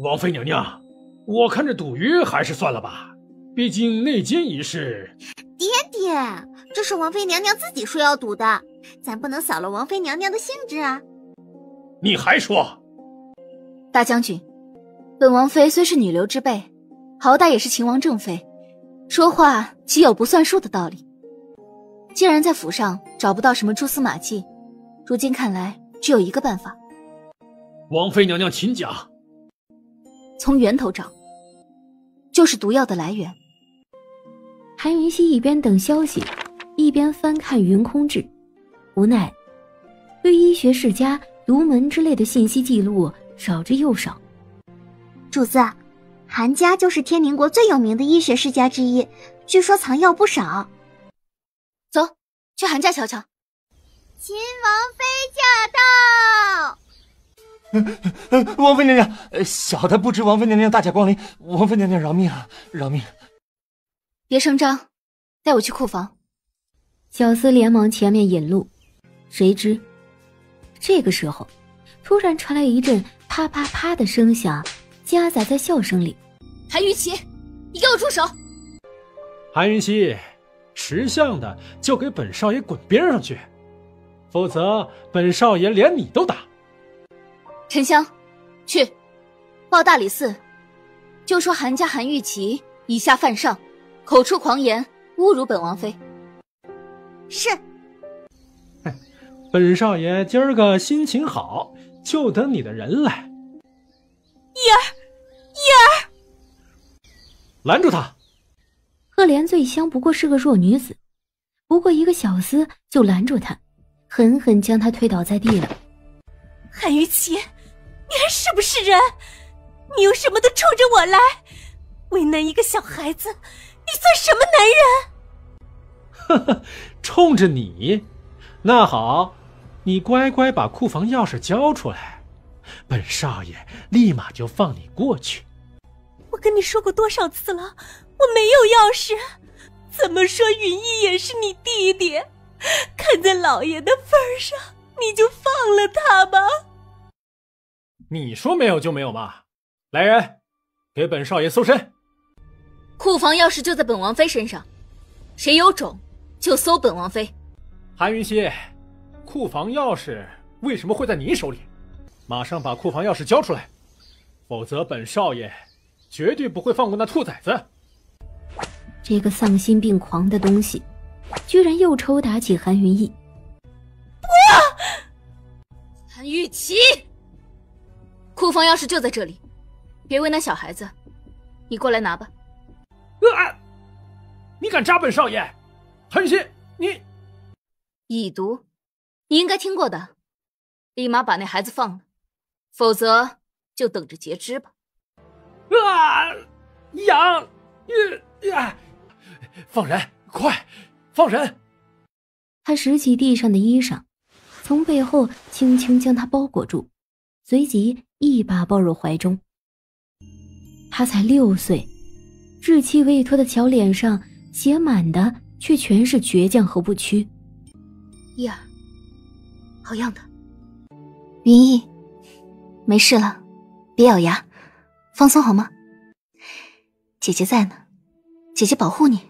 S10: 王妃娘娘，我看这赌鱼还是算了吧，毕竟内奸一事。
S9: 爹爹，这是王妃娘娘自己说要赌的，咱不能扫了王妃娘娘的兴致啊。
S10: 你还说？
S1: 大将军，本王妃虽是女流之辈，好歹也是秦王正妃，说话岂有不算数的道理？既然在府上找不到什么蛛丝马迹，如今看来只有一个办法。
S10: 王妃娘娘请讲。
S1: 从源头找。就是毒药的来源。
S4: 韩云熙一边等消息，一边翻看云空志，无奈对医学世家、独门之类的信息记录少之又少。
S9: 主子，韩家就是天宁国最有名的医学世家之一，据说藏药不少。
S1: 走，去韩家瞧瞧。
S9: 秦王妃驾到！
S7: 王妃娘娘，小的不知王妃娘娘大驾光临，王妃娘娘饶命啊，饶命！
S1: 别声张，带我去库房。
S4: 小厮连忙前面引路，谁知这个时候突然传来一阵啪啪啪的声响，夹杂在笑声里。
S1: 韩玉琪，你给我住手！
S12: 韩云熙，识相的就给本少爷滚边上去，否则本少爷连你都打。
S1: 沉香，去报大理寺，就说韩家韩玉琪以下犯上，口出狂言，侮辱本王妃。
S9: 是。
S12: 本少爷今儿个心情好，就等你的人来。
S6: 依儿，
S12: 拦住他！
S4: 赫连最香不过是个弱女子，不过一个小厮就拦住她，狠狠将她推倒在地了。
S6: 韩玉琪，你还是不是人？你有什么都冲着我来，为难一个小孩子，你算什么男人？
S12: 呵呵，冲着你？那好，你乖乖把库房钥匙交出来，本少爷立马就放你过去。
S6: 我跟你说过多少次了，我没有钥匙。怎么说云逸也是你弟弟，看在老爷的份上，你就放了他吧。
S12: 你说没有就没有嘛！来人，给本少爷搜身。
S1: 库房钥匙就在本王妃身上，谁有种就搜本王妃。
S12: 韩云熙，库房钥匙为什么会在你手里？马上把库房钥匙交出来，否则本少爷绝对不会放过那兔崽子。
S4: 这个丧心病狂的东西，居然又抽打起韩云逸。
S1: 韩玉琪，库房钥匙就在这里，别为难小孩子，你过来拿吧。
S12: 你敢扎本少爷？韩云熙，你
S1: 蚁毒，你应该听过的，立马把那孩子放了，否则就等着截肢吧。
S12: 痒！放人！快，放人！
S4: 他拾起地上的衣裳，从背后轻轻将他包裹住，随即一把抱入怀中。他才6岁，稚气未脱的小脸上写满的却全是倔强和不屈。
S1: 逸儿，好样的。云逸，没事了，别咬牙，放松好吗？姐姐在呢，姐姐保护你，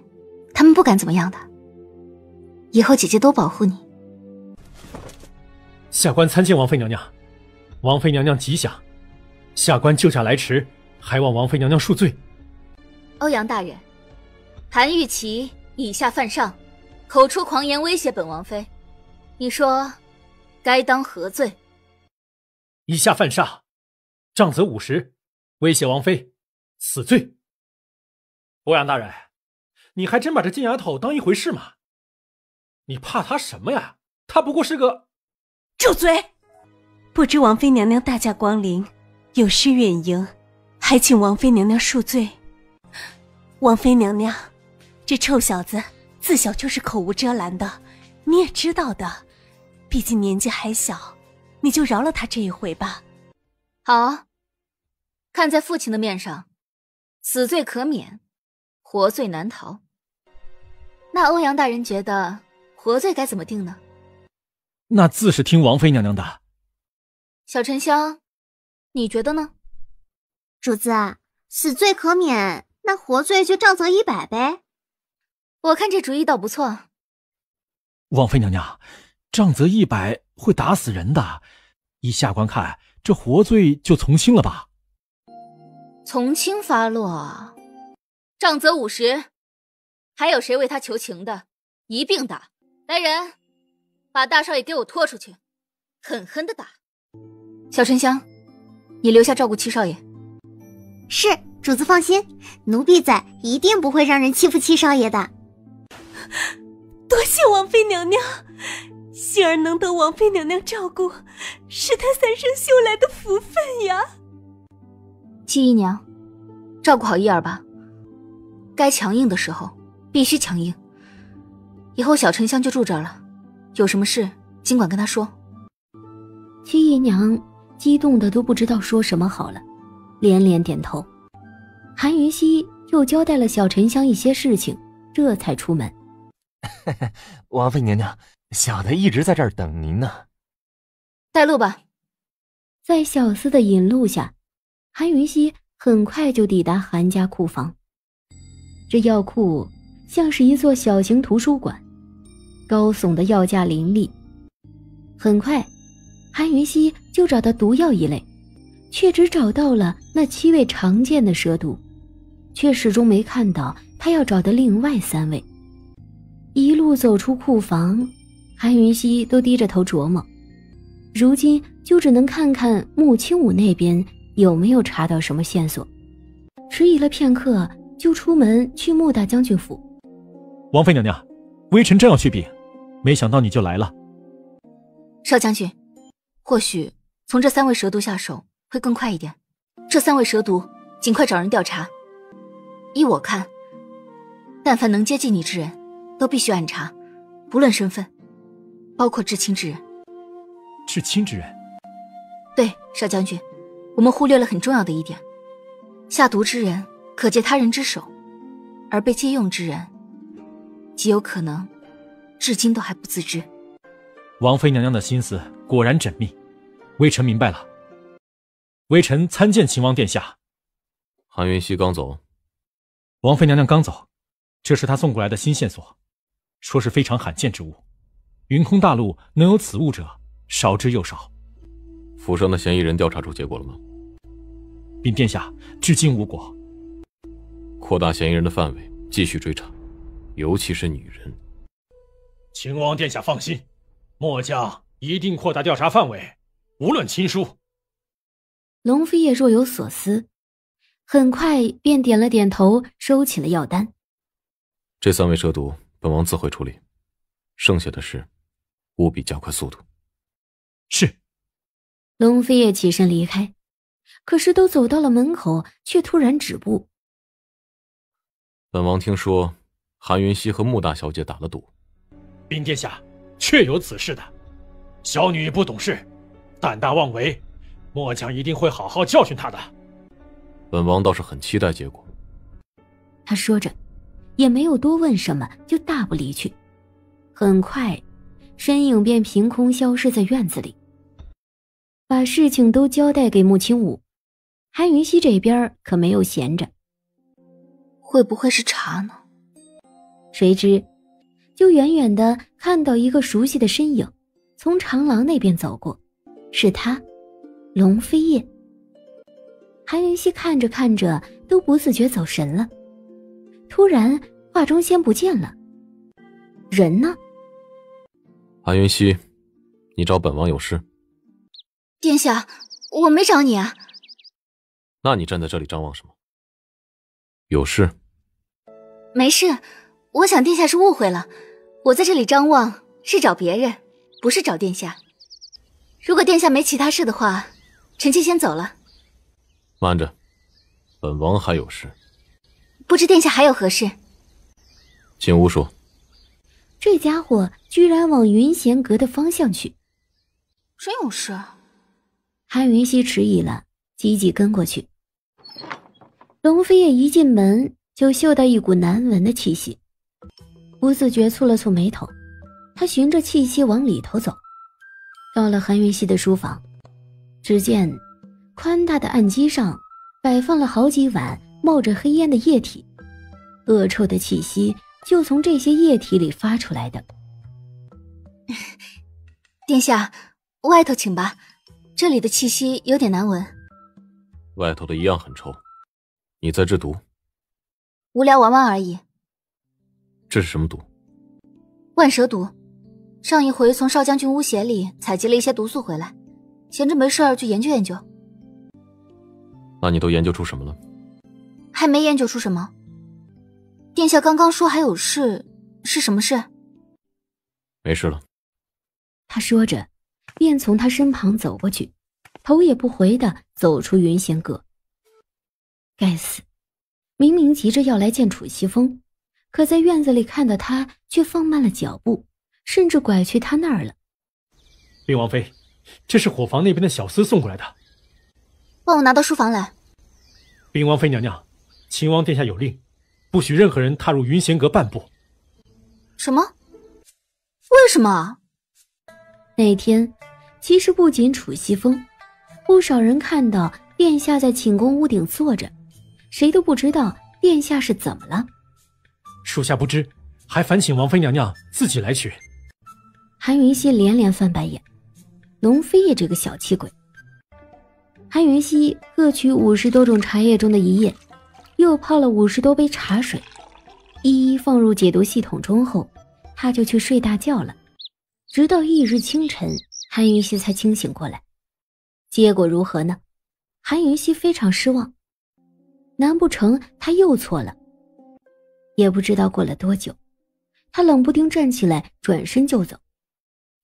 S1: 他们不敢怎么样的。以后姐姐都保护你。
S12: 下官参见王妃娘娘，王妃娘娘吉祥，下官救驾来迟，还望王妃娘娘恕罪。
S1: 欧阳大人，韩玉琪以下犯上，口出狂言威胁本王妃，你说该当何罪？
S12: 以下犯上，杖责50，威胁王妃，死罪。欧阳大人，你还真把这金丫头当一回事吗？你怕她什么呀？她不过是个……
S6: 住嘴！不知王妃娘娘大驾光临，有失远迎，还请王妃娘娘恕罪。王妃娘娘，这臭小子自小就是口无遮拦的，你也知道的，毕竟年纪还小，你就饶了他这一回吧。
S1: 好，看在父亲的面上，死罪可免，活罪难逃。那欧阳大人觉得活罪该怎么定呢？
S12: 那自是听王妃娘娘的。
S1: 小沉香，你觉得呢？
S9: 主子，死罪可免，那活罪就杖责100呗。
S1: 我看这主意倒不错。
S12: 王妃娘娘，杖责100会打死人的，依下官看，这活罪就从轻了吧？
S1: 从轻发落，杖责50，还有谁为他求情的，一并打。来人，把大少爷给我拖出去，狠狠的打。小沉香，你留下照顾七少爷。
S9: 是。主子放心，奴婢仔一定不会让人欺负七少爷的。
S6: 多谢王妃娘娘，杏儿能得王妃娘娘照顾，是她三生修来的福分呀。
S1: 七姨娘，照顾好伊儿吧，该强硬的时候必须强硬。以后小沉香就住这儿了，有什么事尽管跟她说。
S4: 七姨娘激动的都不知道说什么好了，连连点头。韩云溪又交代了小沉香一些事情，这才出门。
S7: 王妃娘娘，小的一直在这儿等您呢。
S1: 带路吧。
S4: 在小厮的引路下，韩云溪很快就抵达韩家库房。这药库像是一座小型图书馆，高耸的药架林立。很快，韩云溪就找到毒药一类，却只找到了那7味常见的蛇毒，却始终没看到他要找的另外3味。一路走出库房，韩云溪都低着头琢磨，如今就只能看看穆青武那边有没有查到什么线索。迟疑了片刻，就出门去穆大将军府。
S3: 王妃娘娘，微臣正要去禀，没想到你就来了。
S1: 少将军，或许从这3味蛇毒下手会更快一点。这3味蛇毒尽快找人调查。依我看，但凡能接近你之人都必须暗查，不论身份，包括至亲之人。
S3: 至亲之人？
S1: 对，少将军，我们忽略了很重要的一点，下毒之人可借他人之手，而被借用之人极有可能至今都还不自知。
S3: 王妃娘娘的心思果然缜密，微臣明白了。微臣参见秦王殿下。
S13: 韩云溪刚走。
S3: 王妃娘娘刚走，这是她送过来的新线索，说是非常罕见之物，云空大陆能有此物者少之又少。
S13: 府上的嫌疑人调查出结果了吗？
S3: 禀殿下，至今无果。
S13: 扩大嫌疑人的范围，继续追查，尤其是女人。
S12: 秦王殿下放心，末将一定扩大调查范围，无论亲疏。
S4: 龙飞也若有所思，很快便点了点头，收起了药单。
S13: 这3味蛇毒，本王自会处理，剩下的事，务必加快速度。
S3: 是。
S4: 龙飞也起身离开，可是都走到了门口，却突然止步。
S13: 本王听说，韩云溪和穆大小姐打了赌。
S12: 禀殿下，确有此事的。小女不懂事，胆大妄为，末将一定会好好教训她的。
S13: 本王倒是很期待结果。
S4: 他说着，也没有多问什么，就大步离去。很快，身影便凭空消失在院子里。把事情都交代给穆青武，韩云溪这边可没有闲着。
S1: 会不会是茶呢？
S4: 谁知，就远远的看到一个熟悉的身影从长廊那边走过，是他，龙飞叶。韩云溪看着看着都不自觉走神了，突然化妆仙不见了，人呢？
S13: 韩云溪，你找本王有事？
S1: 殿下，我没找你啊。
S13: 那你站在这里张望什么？有事？
S1: 没事，我想殿下是误会了，我在这里张望是找别人，不是找殿下。如果殿下没其他事的话，臣妾先走了。
S13: 慢着，本王还有事。
S1: 不知殿下还有何事？
S13: 进屋说。
S4: 这家伙居然往云贤阁的方向去。
S1: 真有事？
S4: 韩云溪迟疑了，急急跟过去。龙飞也一进门就嗅到一股难闻的气息，不自觉蹙了蹙眉头。他循着气息往里头走，到了韩云溪的书房，只见宽大的案几上摆放了好几碗冒着黑烟的液体，恶臭的气息就从这些液体里发出来的。
S1: 殿下，外头请吧，这里的气息有点难闻。
S13: 外头的一样很臭，你在制毒？
S1: 无聊玩玩而已。
S13: 这是什么毒？
S1: 万蛇毒，上一回从少将军巫邪里采集了一些毒素回来，闲着没事儿就研究研究。
S13: 那你都研究出什么了？
S1: 还没研究出什么？殿下刚刚说还有事，是什么事？
S13: 没事了。
S4: 他说着，便从他身旁走过去，头也不回地走出云仙阁。该死，明明急着要来见楚西风，可在院子里看到他却放慢了脚步，甚至拐去他那儿了。
S10: 禀王妃，这是伙房那边的小厮送过来的。
S1: 帮我拿到书房来。
S10: 禀王妃娘娘，秦王殿下有令，不许任何人踏入云仙阁半步。
S1: 什么？为什么？
S4: 那天其实不仅楚西风，不少人看到殿下在寝宫屋顶坐着，谁都不知道殿下是怎么了。
S10: 属下不知，还烦请王妃娘娘自己来取。
S4: 韩云溪连连翻白眼，龙飞也这个小气鬼。韩云溪各取50多种茶叶中的一叶，又泡了50多杯茶水，一一放入解毒系统中后，他就去睡大觉了。直到翌日清晨，韩云溪才清醒过来。结果如何呢？韩云溪非常失望，难不成他又错了？也不知道过了多久，他冷不丁站起来，转身就走。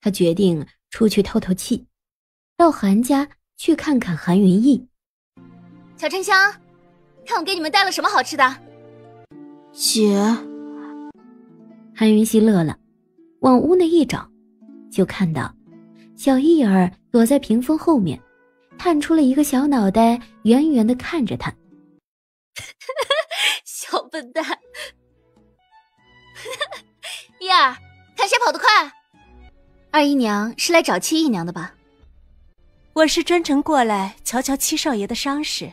S4: 他决定出去透透气，到韩家去看看韩云逸。
S1: 小沉香，看我给你们带了什么好吃的。
S9: 姐。
S4: 韩云溪乐了，往屋内一找，就看到小艺儿躲在屏风后面，探出了一个小脑袋，远远地看着他。
S1: 小笨蛋。艺儿，看谁跑得快。二姨娘是来找七姨娘的吧？
S6: 我是专程过来瞧瞧七少爷的伤势，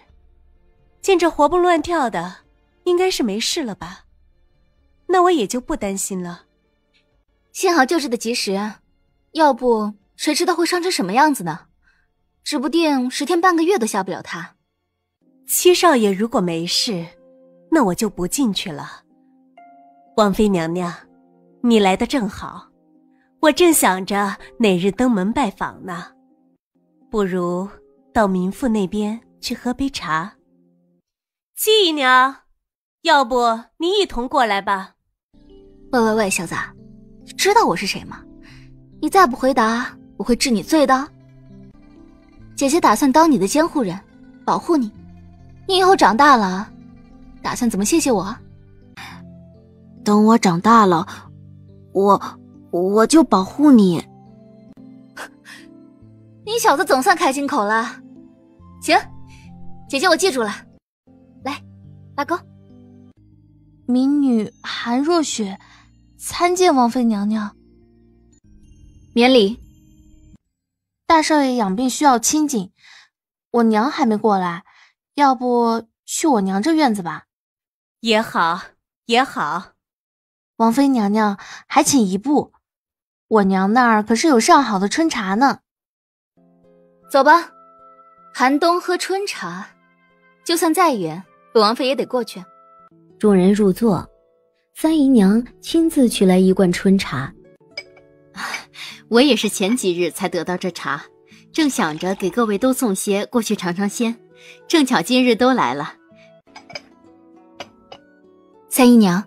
S6: 见这活蹦乱跳的，应该是没事了吧？那我也就不担心了。
S1: 幸好救治的及时，要不谁知道会伤成什么样子呢？指不定10天半个月都下不了他。
S6: 七少爷如果没事，那我就不进去了。王妃娘娘，你来得正好，我正想着哪日登门拜访呢。不如到民妇那边去喝杯茶。七姨娘，要不你一同过来吧。
S1: 喂，小子，你知道我是谁吗？你再不回答，我会治你罪的。姐姐打算当你的监护人，保护你。你以后长大了，打算怎么谢谢我？
S9: 等我长大了，我就保护你。
S1: 你小子总算开金口了。行，姐姐我记住了。来，拉钩。
S9: 民女韩若雪参见王妃娘娘。
S1: 免礼。
S9: 大少爷养病需要清静，我娘还没过来，要不去我娘这院子吧？
S6: 也好，也好。
S9: 王妃娘娘还请一步，我娘那儿可是有上好的春茶呢。
S1: 走吧，寒冬喝春茶，就算再远，本王妃也得过去。
S4: 众人入座，三姨娘亲自取来一罐春茶。
S5: 我也是前几日才得到这茶，正想着给各位都送些过去尝尝鲜，正巧今日都来了。
S1: 三姨娘，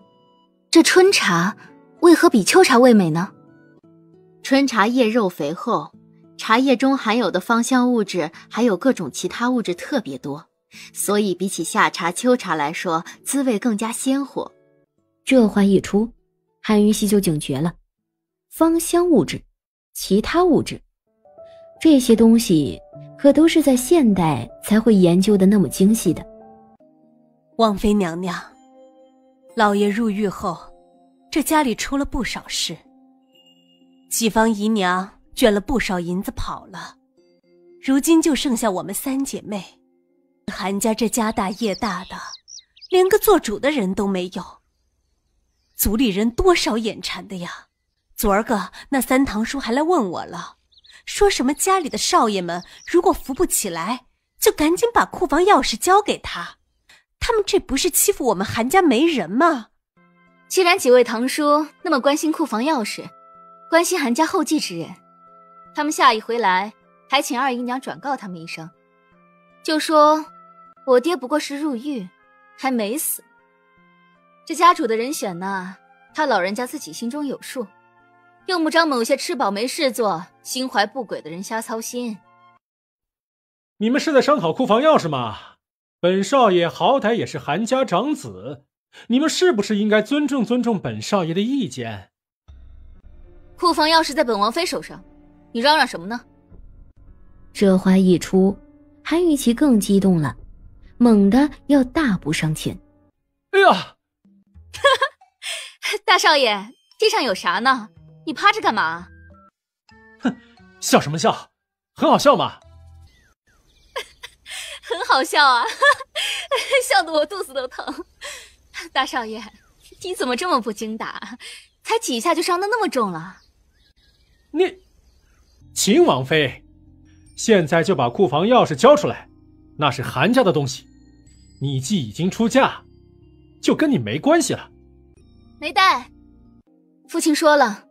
S1: 这春茶为何比秋茶味美呢？
S5: 春茶叶肉肥厚，茶叶中含有的芳香物质还有各种其他物质特别多，所以比起夏茶、秋茶来说，滋味更加鲜活。
S4: 这话一出，韩云溪就警觉了。芳香物质、其他物质，这些东西可都是在现代才会研究的那么精细的。
S6: 王妃娘娘，老爷入狱后，这家里出了不少事，几房姨娘卷了不少银子跑了，如今就剩下我们3姐妹。韩家这家大业大的，连个做主的人都没有，族里人多少眼馋的呀。昨儿个那3堂叔还来问我了，说什么家里的少爷们如果扶不起来，就赶紧把库房钥匙交给他。他们这不是欺负我们韩家没人吗？
S1: 既然几位堂叔那么关心库房钥匙，关心韩家后继之人，他们下一回来还请二姨娘转告他们一声，就说我爹不过是入狱，还没死。这家主的人选呢，他老人家自己心中有数，用不着某些吃饱没事做、心怀不轨的人瞎操心。
S12: 你们是在商讨库房钥匙吗？本少爷好歹也是韩家长子，你们是不是应该尊重本少爷的意见？
S1: 库房钥匙在本王妃手上，你嚷嚷什么呢？
S4: 这话一出，韩雨琪更激动了，猛地要大步上前。
S12: 哎呀！
S1: 大少爷，地上有啥呢？你趴着干嘛？
S12: 哼，笑什么笑？很好笑嘛。
S1: 很好笑啊，笑得我肚子都疼。大少爷，你怎么这么不经打？才几下就伤得那么重了？
S12: 你，秦王妃，现在就把库房钥匙交出来，那是韩家的东西。你既已经出嫁，就跟你没关系了。
S1: 没带，父亲说了，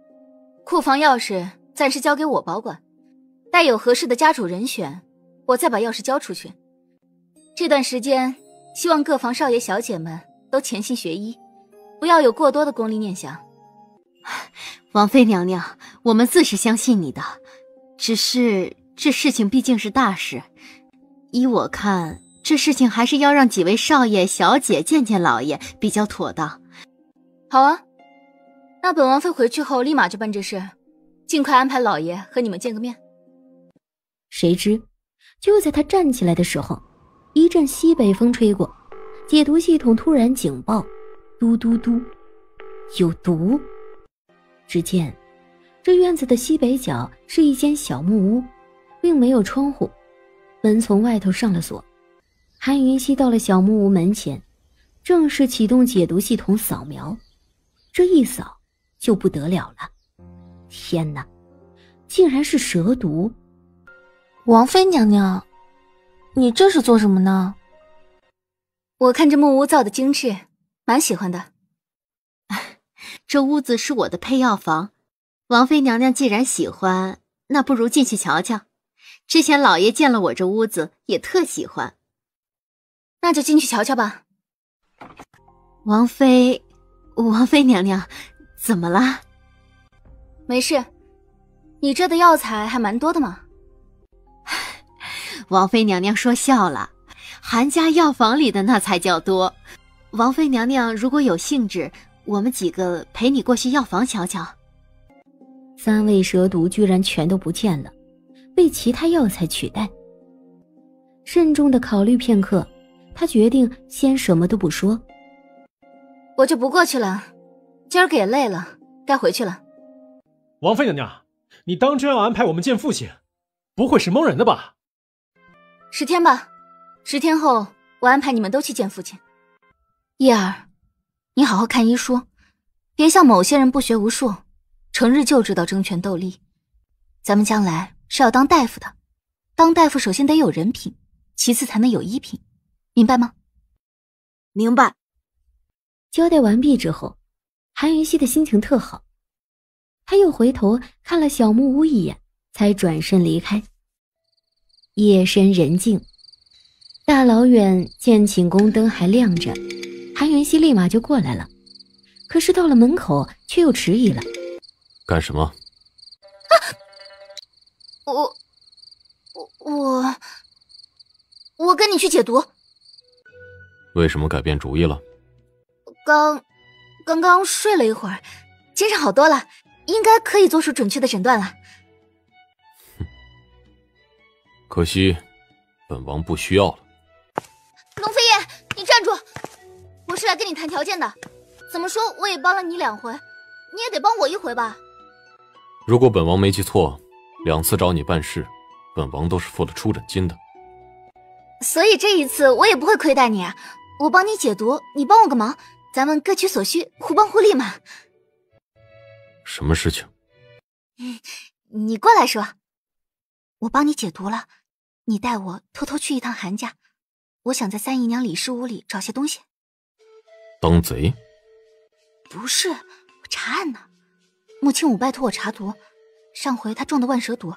S1: 库房钥匙暂时交给我保管，待有合适的家主人选，我再把钥匙交出去。这段时间，希望各房少爷小姐们都潜心学医，不要有过多的功利念想。
S5: 王妃娘娘，我们自是相信你的，只是这事情毕竟是大事，依我看，这事情还是要让几位少爷小姐见见老爷比较妥当。
S1: 好啊，那本王妃回去后立马就办这事，尽快安排老爷和你们见个面。
S4: 谁知就在他站起来的时候，一阵西北风吹过，解毒系统突然警报，嘟嘟嘟，有毒。只见这院子的西北角是一间小木屋，并没有窗户，门从外头上了锁。韩云溪到了小木屋门前，正式启动解毒系统扫描，这一扫就不得了了。天哪，竟然是蛇毒！
S9: 王妃娘娘，你这是做什么呢？
S1: 我看这木屋造的精致，蛮喜欢的。
S5: 这屋子是我的配药房，王妃娘娘既然喜欢，那不如进去瞧瞧。之前老爷见了我这屋子，也特喜欢。
S1: 那就进去瞧瞧吧。
S5: 王妃娘娘，怎么了？
S1: 没事，你这的药材还蛮多的嘛。
S5: 王妃娘娘说笑了，韩家药房里的那才叫多。王妃娘娘如果有兴致，我们几个陪你过去药房瞧瞧。
S4: 3味蛇毒居然全都不见了，被其他药材取代。慎重地考虑片刻，他决定先什么都不说。
S1: 我就不过去了，今儿个也累了，该回去了。
S12: 王妃娘娘，你当真要安排我们见父亲？不会是蒙人的吧
S1: ？10天吧，10天后我安排你们都去见父亲。叶儿，你好好看医书，别像某些人不学无术，成日就知道争权斗利。咱们将来是要当大夫的，当大夫首先得有人品，其次才能有医品，明白吗？
S5: 明白。
S4: 交代完毕之后，韩云溪的心情特好，他又回头看了小木屋一眼，才转身离开。夜深人静，大老远见寝宫灯还亮着，韩云溪立马就过来了，可是到了门口却又迟疑了。
S13: 干什么？
S1: 我跟你去解毒。
S13: 为什么改变主意了？
S1: 刚刚睡了一会儿，精神好多了，应该可以做出准确的诊断了。
S13: 可惜，本王不需要了。
S1: 龙飞燕，你站住！我是来跟你谈条件的。怎么说我也帮了你2回，你也得帮我1回吧？
S13: 如果本王没记错，2次找你办事，本王都是付了出诊金的。
S1: 所以这一次我也不会亏待你啊！我帮你解毒，你帮我个忙，咱们各取所需，互帮互利嘛。
S13: 什么事情？
S1: 你过来说。我帮你解毒了，你带我偷偷去一趟韩家，我想在3姨娘李氏屋里找些东西。
S13: 当贼？
S1: 不是，我查案呢。穆青武拜托我查毒，上回他中的万蛇毒。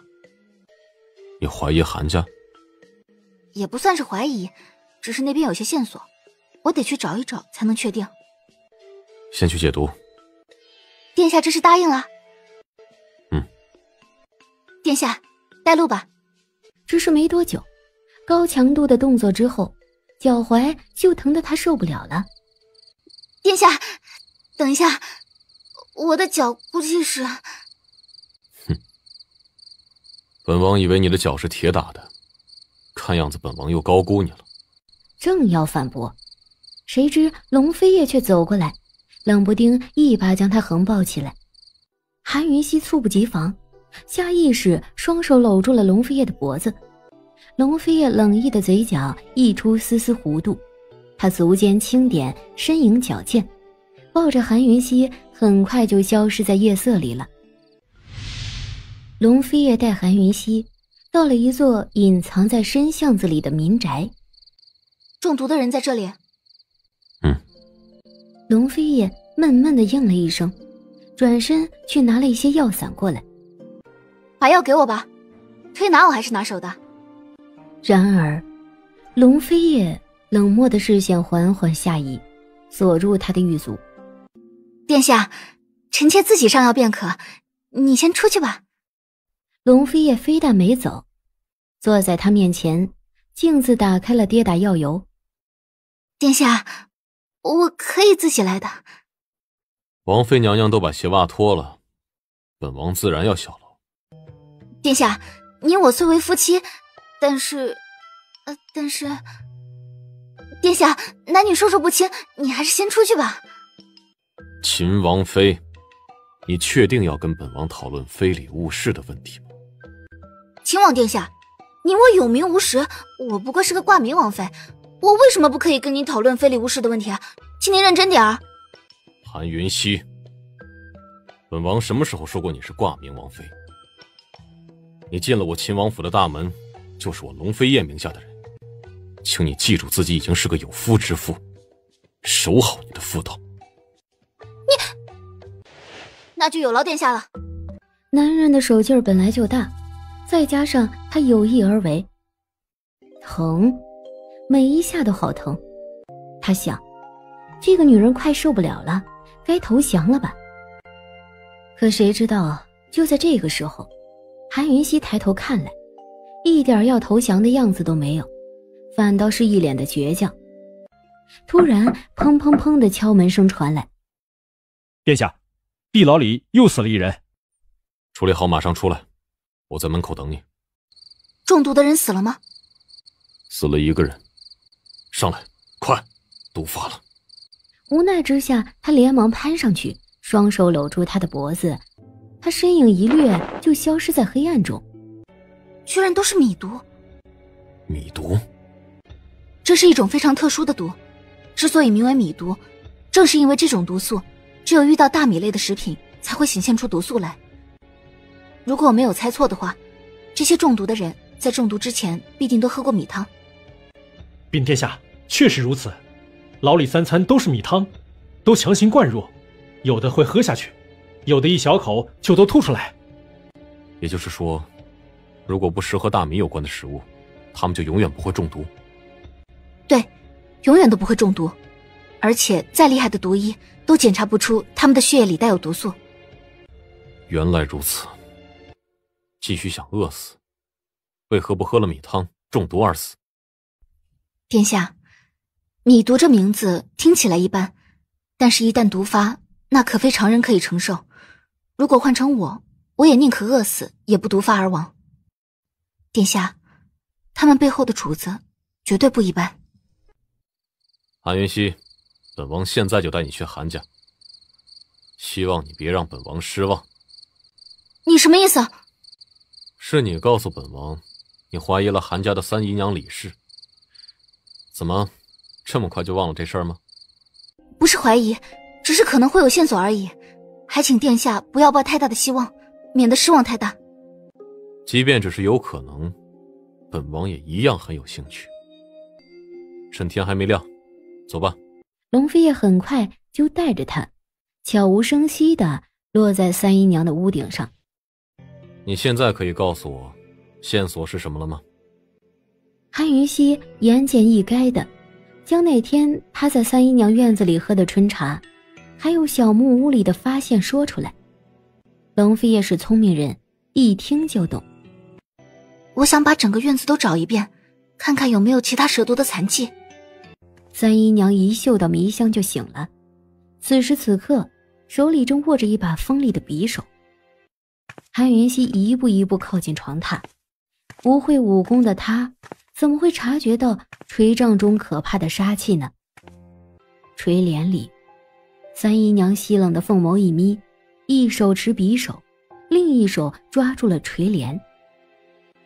S13: 你怀疑韩家？
S1: 也不算是怀疑，只是那边有些线索，我得去找一找才能确定。
S13: 先去解毒。
S1: 殿下这是答应了？
S13: 嗯。
S1: 殿下，带路吧。
S4: 只是没多久，高强度的动作之后，脚踝就疼得他受不了了。
S1: 殿下，等一下，我的脚估计是……
S13: 本王以为你的脚是铁打的，看样子本王又高估你了。
S4: 正要反驳，谁知龙飞叶却走过来，冷不丁一把将他横抱起来。韩云溪猝不及防，下意识双手搂住了龙飞叶的脖子。龙飞叶冷意的嘴角溢出丝丝弧度，他足尖轻点，身影矫健，抱着韩云溪很快就消失在夜色里了。龙飞叶带韩云溪到了一座隐藏在深巷子里的民宅。
S1: 中毒的人在这里。
S4: 龙飞叶闷闷地应了一声，转身去拿了一些药散过来。
S1: 把药给我吧，推拿我还是拿手的。
S4: 然而龙飞叶冷漠的视线缓缓下移，锁住他的玉足。
S1: 殿下，臣妾自己上药便可，你先出去吧。
S4: 龙飞叶非但没走，坐在他面前，径自打开了跌打药油。
S1: 殿下，我可以自己来的。
S13: 王妃娘娘都把鞋袜脱了，本王自然要效劳。
S1: 殿下，你我虽为夫妻，但是，殿下，男女授受不亲，你还是先出去吧。
S13: 秦王妃，你确定要跟本王讨论非礼勿视的问题吗？
S1: 秦王殿下，你我有名无实，我不过是个挂名王妃，我为什么不可以跟你讨论非礼勿视的问题啊？请您认真点儿。
S13: 韩云溪，本王什么时候说过你是挂名王妃？你进了我秦王府的大门，就是我龙飞燕名下的人，请你记住自己已经是个有夫之妇，守好你的妇道。
S1: 那就有劳殿下了。
S4: 男人的手劲儿本来就大，再加上他有意而为，疼，每一下都好疼。他想，这个女人快受不了了，该投降了吧。可谁知道，就在这个时候，韩云溪抬头看来，一点要投降的样子都没有，反倒是一脸的倔强。突然砰砰砰的敲门声传来。
S10: 殿下，地牢里又死了一人。
S13: 处理好马上出来，我在门口等你。
S1: 中毒的人死了吗？
S13: 死了一个人。上来，快，毒发了。
S4: 无奈之下，他连忙攀上去，双手搂住他的脖子，他身影一掠就消失在黑暗中。
S1: 居然都是米毒。
S13: 米毒？
S1: 这是一种非常特殊的毒，之所以名为米毒，正是因为这种毒素只有遇到大米类的食品才会显现出毒素来。如果我没有猜错的话，这些中毒的人在中毒之前必定都喝过米汤。
S10: 禀殿下，确实如此，牢里3餐都是米汤，都强行灌入，有的会喝下去，有的一小口就都吐出来。
S13: 也就是说，如果不食和大米有关的食物，他们就永远不会中毒。
S1: 对，永远都不会中毒，而且再厉害的毒医都检查不出他们的血液里带有毒素。
S13: 原来如此。继续想饿死，为何不喝了米汤中毒而死？
S1: 殿下，米毒这名字听起来一般，但是一旦毒发，那可非常人可以承受。如果换成我也宁可饿死，也不毒发而亡。殿下，他们背后的主子绝对不一般。
S13: 韩云溪，本王现在就带你去韩家，希望你别让本王失望。
S1: 你什么意思？
S13: 是你告诉本王，你怀疑了韩家的3姨娘李氏。怎么，这么快就忘了这事儿吗？
S1: 不是怀疑，只是可能会有线索而已。还请殿下不要抱太大的希望，免得失望太大。
S13: 即便只是有可能，本王也一样很有兴趣。趁天还没亮，走吧。
S4: 龙飞叶很快就带着他，悄无声息地落在3姨娘的屋顶上。
S13: 你现在可以告诉我，线索是什么了吗？
S4: 韩云溪言简意赅的将那天他在三姨娘院子里喝的春茶，还有小木屋里的发现说出来。龙飞也是聪明人，一听就懂。
S1: 我想把整个院子都找一遍，看看有没有其他蛇毒的残迹。
S4: 三姨娘一嗅到迷香就醒了，此时此刻手里正握着一把锋利的匕首。韩云溪一步一步靠近床榻，不会武功的他怎么会察觉到锤杖中可怕的杀气呢？垂帘里，三姨娘稀冷的凤眸一眯，一手持匕首，另一手抓住了垂帘。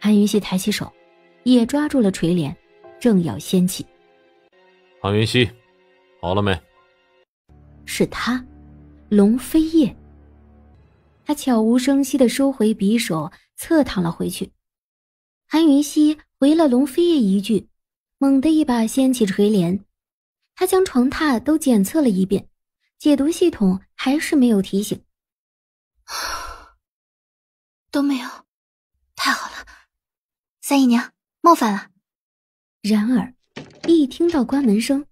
S4: 韩云溪抬起手，也抓住了垂帘，正要掀起。
S13: 韩云溪，好了没？
S4: 是他，龙飞叶。他悄无声息地收回匕首，侧躺了回去。韩云溪回了龙飞叶一句，猛地一把掀起垂帘。他将床榻都检测了一遍，解毒系统还是没有提醒。
S1: 都没有，太好了。三姨娘，冒犯了。
S4: 然而一听到关门声，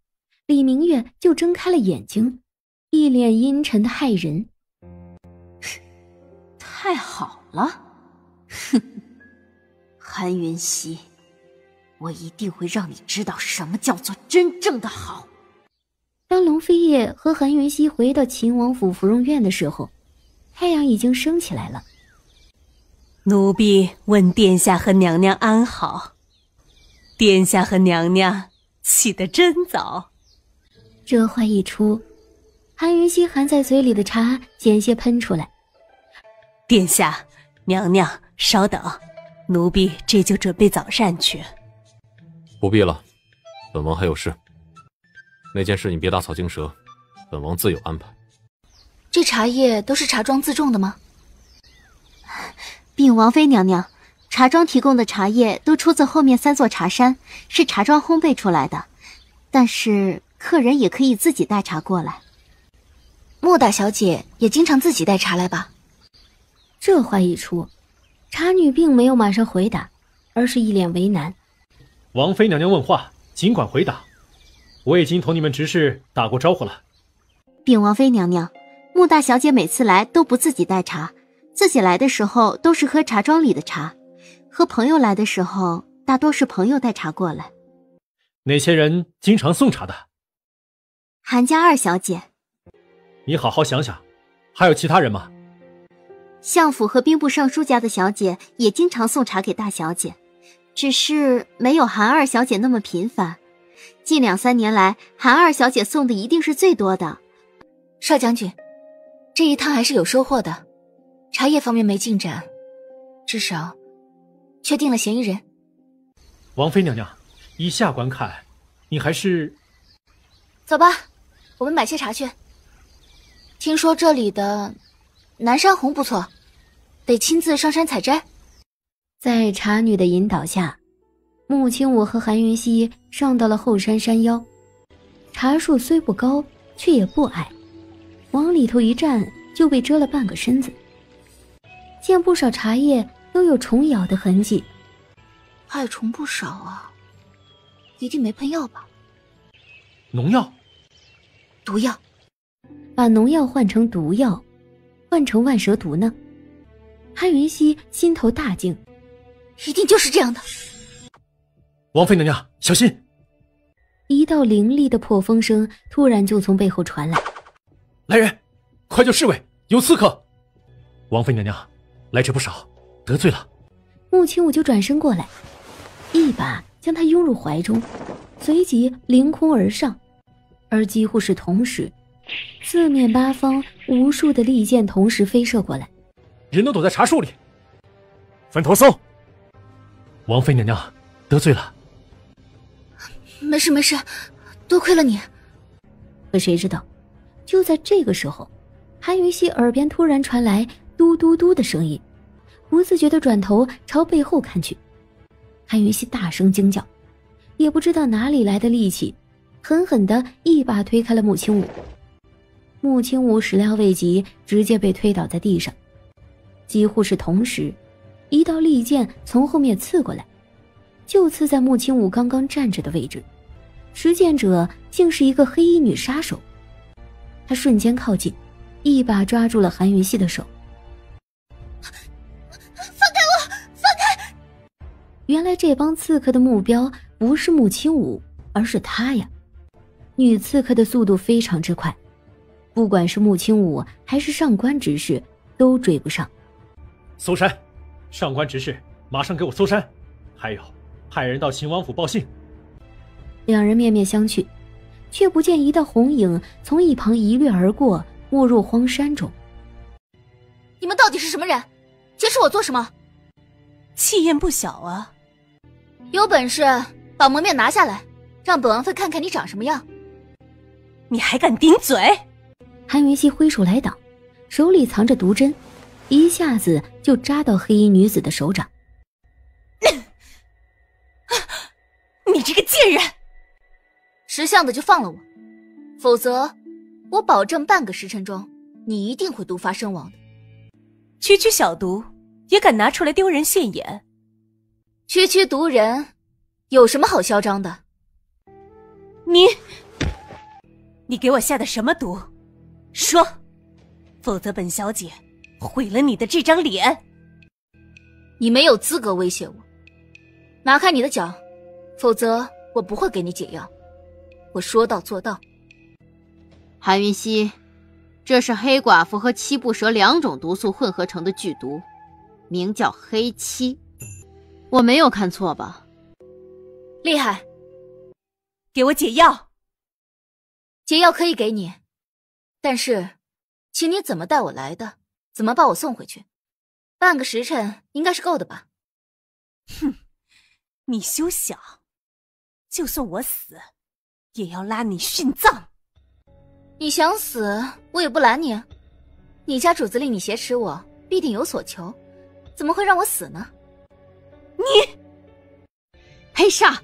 S4: 李明月就睁开了眼睛，一脸阴沉的骇人。
S5: 太好了，哼，韩云溪，我一定会让你知道什么叫做真正的好。
S4: 当龙飞叶和韩云溪回到秦王府芙蓉院的时候，太阳已经升起来了。
S14: 奴婢问殿下和娘娘安好。殿下和娘娘起得真早。
S4: 这话一出，韩云溪含在嘴里的茶险些喷出来。
S14: 殿下，娘娘稍等，奴婢这就准备早膳去。
S13: 不必了，本王还有事。那件事你别打草惊蛇，本王自有安排。
S1: 这茶叶都是茶庄自种的吗？
S9: 禀王妃娘娘，茶庄提供的茶叶都出自后面3座茶山，是茶庄烘焙出来的，但是客人也可以自己带茶过来。
S1: 莫大小姐也经常自己带茶来吧？
S4: 这话一出，茶女并没有马上回答，而是一脸为难。
S10: 王妃娘娘问话，尽管回答。我已经同你们执事打过招呼了。
S9: 禀王妃娘娘，穆大小姐每次来都不自己带茶，自己来的时候都是喝茶庄里的茶，和朋友来的时候大多是朋友带茶过来。
S10: 哪些人经常送茶的？
S15: 韩家二小姐。
S10: 你好好想想，还有其他人吗？
S9: 相府和兵部尚书家的小姐也经常送茶给大小姐，只是没有韩二小姐那么频繁。近2-3年来，韩二小姐送的一定是最多的。
S1: 少将军，这一趟还是有收获的，茶叶方面没进展，至少确定了嫌疑人。
S10: 王妃娘娘，依下观看，你还是……
S1: 走吧，我们买些茶去。听说这里的南山红不错，得亲自上山采摘。
S4: 在茶女的引导下，穆青武和韩云溪上到了后山山腰。茶树虽不高，却也不矮，往里头一站就被遮了半个身子。见不少茶叶都有虫咬的痕迹，
S1: 害虫不少啊，一定没喷药吧？
S10: 农药？
S1: 毒药？
S4: 把农药换成毒药，换成万蛇毒呢？韩云溪心头大惊，
S1: 一定就是这样的。
S10: 王妃娘娘，小心！
S4: 一道凌厉的破风声突然就从背后传来。
S10: 来人，快叫侍卫，有刺客！王妃娘娘，来者不少，得罪了。
S4: 穆青武就转身过来，一把将他拥入怀中，随即凌空而上，而几乎是同时，四面八方无数的利箭同时飞射过来。
S10: 人都躲在茶树里。
S7: 分头搜。
S10: 王妃娘娘，得罪了。
S1: 没事没事，多亏了你。
S4: 可谁知道，就在这个时候，韩云溪耳边突然传来嘟嘟嘟的声音，不自觉地转头朝背后看去。韩云溪大声惊叫，也不知道哪里来的力气，狠狠地一把推开了穆青武。穆青武始料未及，直接被推倒在地上。几乎是同时，一道利剑从后面刺过来，就刺在穆青武刚刚站着的位置。持剑者竟是一个黑衣女杀手。她瞬间靠近，一把抓住了韩云熙的手。
S1: 放开我！放开！
S4: 原来这帮刺客的目标不是穆青武，而是她呀。女刺客的速度非常之快，不管是穆青武还是上官执事都追不上。
S10: 搜山，上官执事，马上给我搜山！还有，派人到秦王府报信。
S4: 两人面面相觑，却不见一道红影从一旁一掠而过，没入荒山中。
S1: 你们到底是什么人？劫持我做什么？
S14: 气焰不小啊！
S1: 有本事把蒙面拿下来，让本王妃看看你长什么样。
S14: 你还敢顶嘴？
S4: 韩云熙挥手来挡，手里藏着毒针，一下子就扎到黑衣女子的手掌。
S14: 你这个贱人！
S1: 识相的就放了我，否则我保证半个时辰中你一定会毒发身亡的。
S14: 区区小毒也敢拿出来丢人现眼？
S1: 区区毒人有什么好嚣张的？
S14: 你给我下的什么毒？说，否则本小姐毁了你的这张脸。
S1: 你没有资格威胁我，拿开你的脚，否则我不会给你解药。我说到做到。
S5: 韩云熙，这是黑寡妇和七步蛇2种毒素混合成的剧毒，名叫黑漆。我没有看错吧？
S1: 厉害！
S14: 给我解药。
S1: 解药可以给你，但是请你怎么带我来的，怎么把我送回去，半个时辰应该是够的吧？
S14: 哼，你休想！就算我死，也要拉你殉葬。
S1: 你想死，我也不拦你。你家主子令你挟持我，必定有所求，怎么会让我死呢？
S5: 你黑煞，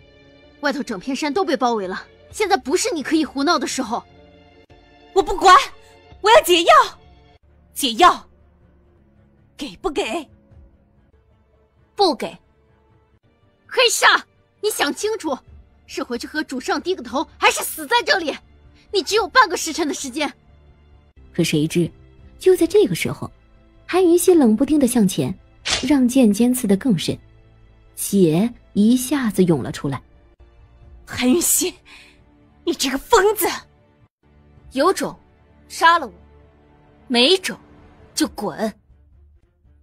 S5: 外头整片山都被包围了，现在不是你可以胡闹的时候。
S14: 我不管，我要解药。解药，给不给？
S1: 不给。
S5: 黑煞，你想清楚，是回去和主上低个头，还是死在这里？你只有半个时辰的时间。
S4: 可谁知，就在这个时候，韩云熙冷不丁地向前，让剑尖刺得更深，血一下子涌了出来。
S14: 韩云熙，你这个疯子！
S1: 有种杀了我，没种就滚！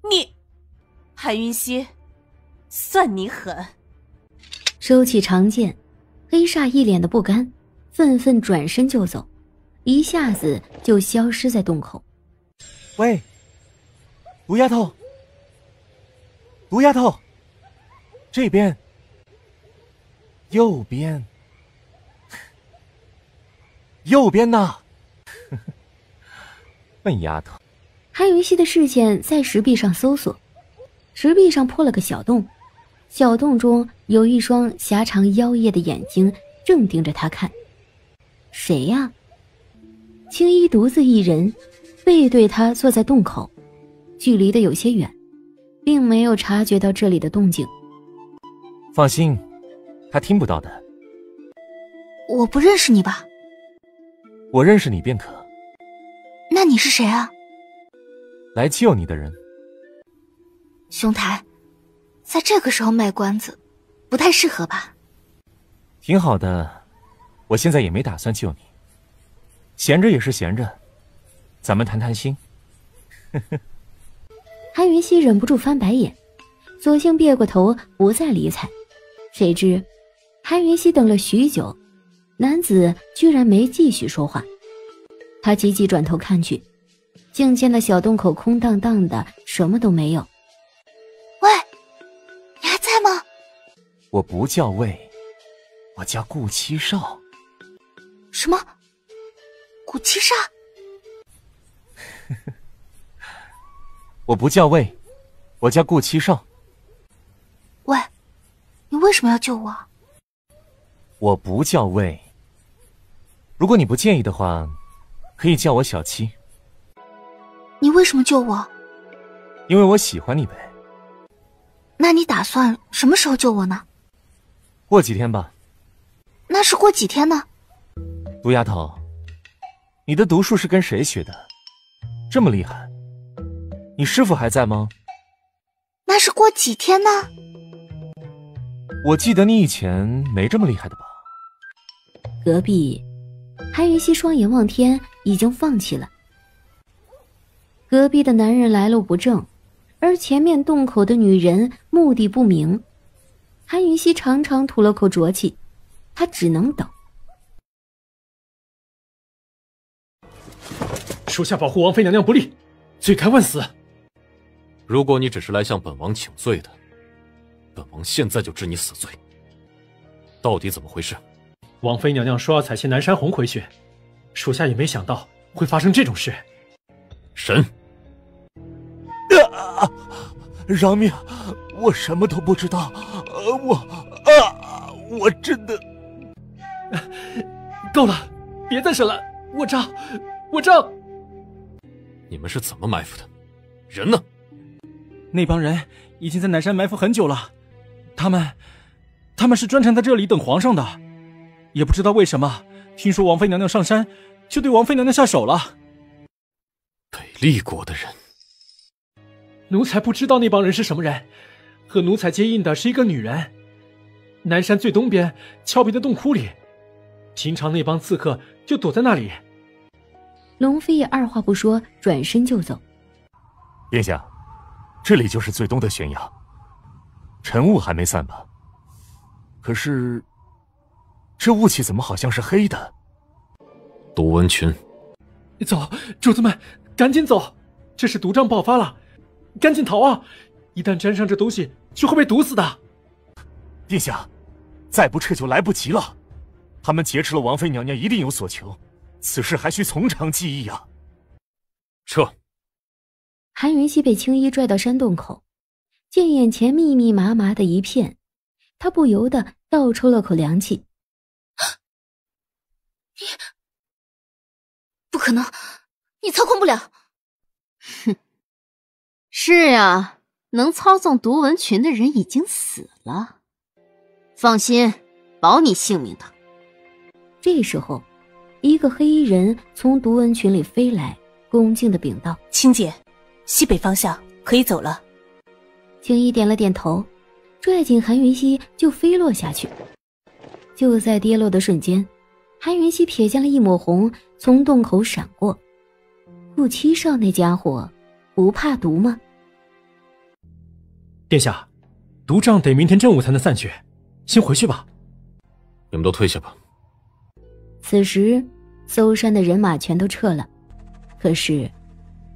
S14: 你，韩云熙，算你狠！
S4: 收起长剑，黑煞一脸的不甘，愤愤转身就走，一下子就消失在洞口。
S8: 喂，毒丫头，毒丫头，这边，右边，右边呐！笨丫头。
S4: 韩云熙的视线在石壁上搜索，石壁上破了个小洞，小洞中有一双狭长妖艳的眼睛正盯着他看。谁呀？青衣独自一人，背对他坐在洞口，距离的有些远，并没有察觉到这里的动静。
S7: 放心，他听不到的。
S1: 我不认识你吧？
S7: 我认识你便可。
S1: 那你是谁啊？
S7: 来救你的人。
S1: 兄台，在这个时候卖关子，不太适合吧？
S7: 挺好的，我现在也没打算救你，闲着也是闲着，咱们谈谈心。
S4: 韩云熙忍不住翻白眼，索性别过头不再理睬。谁知韩云熙等了许久，男子居然没继续说话。他急急转头看去，镜间的小洞口空荡荡的，什么都没有。
S1: 喂，你还在吗？
S7: 我不叫魏，我叫顾七少。
S1: 什么？顾七少？
S7: 我不叫魏，我叫顾七少。
S1: 喂，你为什么要救我？
S7: 我不叫魏。如果你不介意的话，可以叫我小七。
S1: 你为什么救我？
S7: 因为我喜欢你呗。
S1: 那你打算什么时候救我呢？
S7: 过几天吧。
S1: 那是过几天呢？
S7: 毒丫头，你的毒术是跟谁学的？这么厉害，你师傅还在吗？
S1: 那是过几天呢？
S7: 我记得你以前没这么厉害的吧？
S4: 隔壁，韩云熙双眼望天，已经放弃了。隔壁的男人来路不正，而前面洞口的女人目的不明。韩云熙长长吐了口浊气，他只能等。
S10: 属下保护王妃娘娘不力，罪该万死。
S13: 如果你只是来向本王请罪的，本王现在就治你死罪。到底怎么回事？
S10: 王妃娘娘说要采沁南山红回去，属下也没想到会发生这种事。
S13: 神！
S7: 饶命！我什么都不知道，我真的……
S10: 够了，别再审了，我账！
S13: 你们是怎么埋伏的？人呢？
S12: 那帮人已经在南山埋伏很久了，他们是专程在这里等皇上的，也不知道为什么，听说王妃娘娘上山，就对王妃娘娘下手了。
S13: 北厉国的人，
S10: 奴才不知道那帮人是什么人，和奴才接应的是一个女人。南山最东边峭壁的洞窟里，平常那帮刺客就躲在那里。
S4: 龙飞也二话不说，转身就走。
S7: 殿下，这里就是最东的悬崖，晨雾还没散吧？可是，这雾气怎么好像是黑的？
S13: 毒蚊群。
S10: 走，主子们，赶紧走！这是毒瘴爆发了，赶紧逃啊！一旦沾上这东西，就会被毒死的。
S7: 殿下，再不撤就来不及了。他们劫持了王妃娘娘，一定有所求，此事还需从长计议啊！
S13: 撤！
S4: 韩云熙被青衣拽到山洞口，见眼前密密麻麻的一片，他不由得倒抽了口凉气。
S1: 你不可能，你操控不了。
S5: 哼，是呀，能操纵毒蚊群的人已经死了。放心，保你性命的。
S4: 这时候，一个黑衣人从毒蚊群里飞来，恭敬地禀道：“
S14: 青姐，西北方向可以走了。”
S4: 青衣点了点头，拽紧韩云熙就飞落下去。就在跌落的瞬间，韩云熙瞥见了一抹红从洞口闪过。顾七少那家伙不怕毒吗？
S10: 殿下，毒瘴得明天正午才能散去，先回去吧。
S13: 你们都退下吧。
S4: 此时搜山的人马全都撤了，可是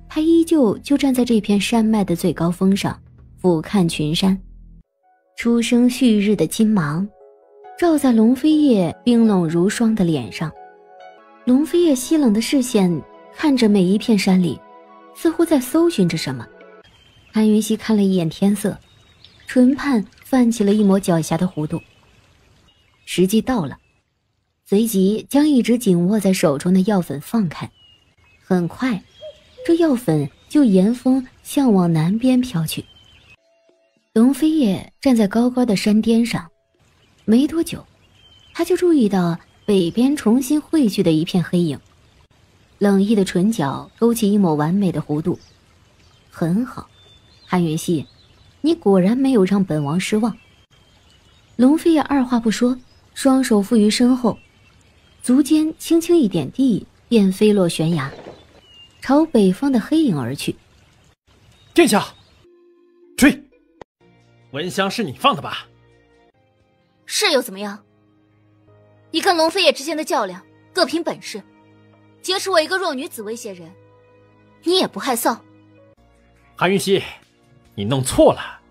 S4: 他依旧就站在这片山脉的最高峰上，俯瞰群山。初升旭日的金芒照在龙飞叶冰冷如霜的脸上，龙飞叶稀冷的视线看着每一片山里，似乎在搜寻着什么。韩云熙看了一眼天色，唇畔泛起了一抹狡黠的弧度。时机到了，随即将一直紧握在手中的药粉放开，很快这药粉就沿风向往南边飘去。龙飞叶站在高高的山巅上，没多久他就注意到北边重新汇聚的一片黑影，冷意的唇角勾起一抹完美的弧度。很好，韩云熙，你果然没有让本王失望。龙飞叶二话不说，双手负于身后，足尖轻轻一点地，便飞落悬崖，朝北方的黑影而去。
S10: 殿下，追！蚊香是你放的吧？
S1: 是又怎么样？你跟龙飞叶之间的较量，各凭本事。劫持我一个弱女子威胁人，你也不害臊？
S10: 韩云熙，你弄错了，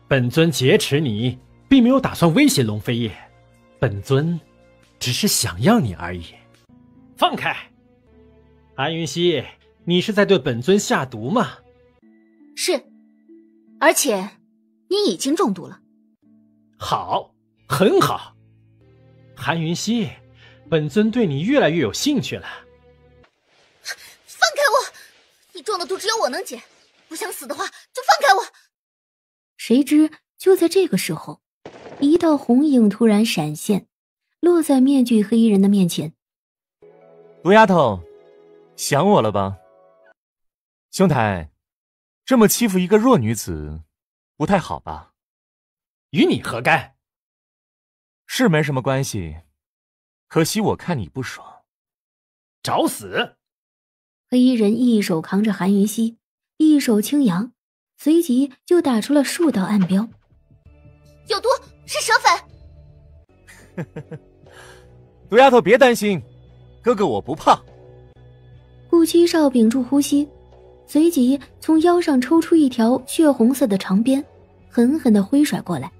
S10: 本尊劫持你，并没有打算威胁龙飞叶，本尊只是想要你而已。放开！韩云熙，你是在对本尊下毒吗？
S1: 是，而且你已经中毒了。
S10: 好，很好。韩云熙，本尊对你越来越有兴趣了。
S1: 放开我！你中的毒只有我能解，不想死的话就放开我。
S4: 谁知就在这个时候，一道红影突然闪现，落在面具黑衣人的面前。
S7: 毒丫头，想我了吧？兄台，这么欺负一个弱女子，不太好吧？
S10: 与你何干？
S7: 是没什么关系，可惜我看你不爽。
S10: 找死！
S4: 黑衣人一手扛着韩云熙，一手轻扬，随即就打出了数道暗标。
S1: 有毒，是蛇粉。
S7: 毒丫头别担心，哥哥我不怕。
S4: 顾七少屏住呼吸，随即从腰上抽出一条血红色的长鞭，狠狠地挥甩过来。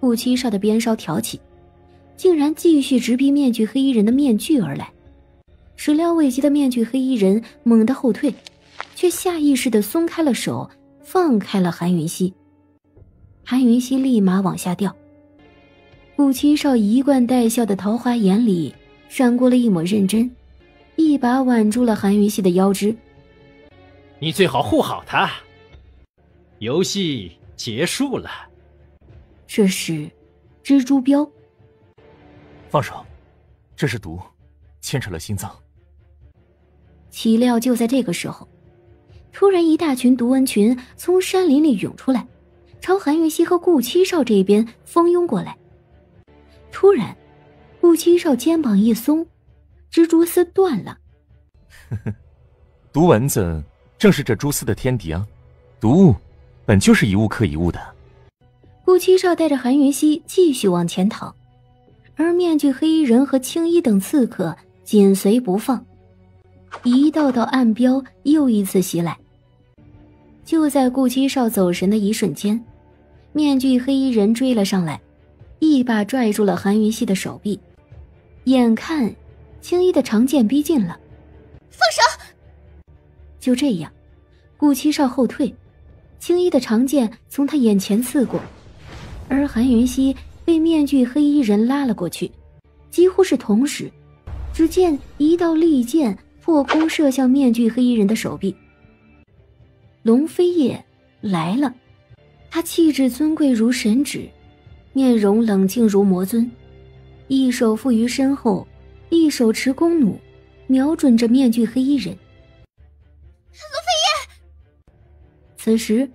S4: 顾七少的鞭梢挑起，竟然继续直逼面具黑衣人的面具而来。始料未及的面具黑衣人猛地后退，却下意识地松开了手，放开了韩云熙。韩云熙立马往下掉。顾七少一贯带笑的桃花眼里闪过了一抹认真，一把挽住了韩云熙的腰肢。
S10: 你最好护好他。游戏结束了。
S4: 这是蜘蛛镖。
S7: 放手，这是毒，牵扯了心脏。
S4: 岂料就在这个时候，突然一大群毒蚊群从山林里涌出来，朝韩云熙和顾七少这边蜂拥过来。突然，顾七少肩膀一松，蜘蛛丝断了。
S7: 毒蚊子正是这蛛丝的天敌啊，毒物本就是一物克一物的。
S4: 顾七少带着韩云熙继续往前逃，而面具黑衣人和青衣等刺客紧随不放，一道道暗标又一次袭来。就在顾七少走神的一瞬间，面具黑衣人追了上来，一把拽住了韩云熙的手臂，眼看青衣的长剑逼近了，
S1: 放手！
S4: 就这样，顾七少后退，青衣的长剑从他眼前刺过，而韩云熙被面具黑衣人拉了过去。几乎是同时，只见一道利剑破空射向面具黑衣人的手臂。龙飞叶来了，他气质尊贵如神旨，面容冷静如魔尊，一手负于身后，一手持弓弩，瞄准着面具黑衣人。
S1: 龙飞叶！
S4: 此时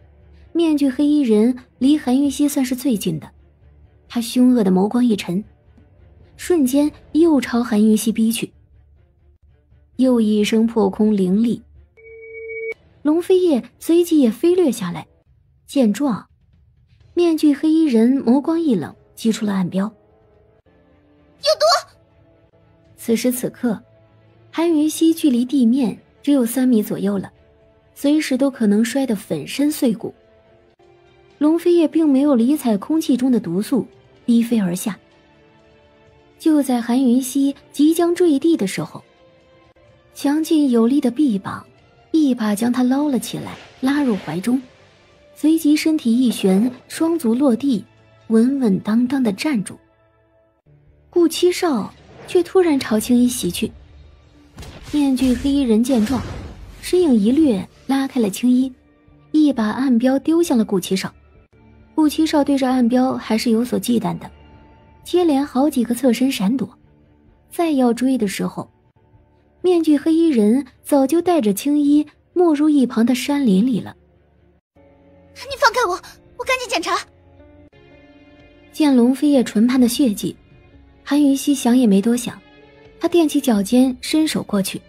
S4: 面具黑衣人离韩云熙算是最近的，他凶恶的眸光一沉，瞬间又朝韩云熙逼去。又一声破空凌厉，龙飞叶随即也飞掠下来。见状，面具黑衣人眸光一冷，击出了暗标。
S1: 有毒！
S4: 此时此刻，韩云熙距离地面只有3米左右了，随时都可能摔得粉身碎骨。龙飞叶并没有理睬空气中的毒素，低飞而下。就在韩云熙即将坠地的时候，强劲有力的臂膀一把将他捞了起来，拉入怀中，随即身体一旋，双足落地，稳稳当当地站住。顾七少却突然朝青衣袭去。面具黑衣人见状，身影一掠，拉开了青衣，一把暗标丢向了顾七少。顾七少对着暗标还是有所忌惮的，接连好几个侧身闪躲。再要追的时候，面具黑衣人早就带着青衣没入一旁的山林里了。
S1: 你放开我，我赶紧检查。
S4: 见龙飞叶唇畔的血迹，韩云熙想也没多想，他踮起脚尖伸手过去。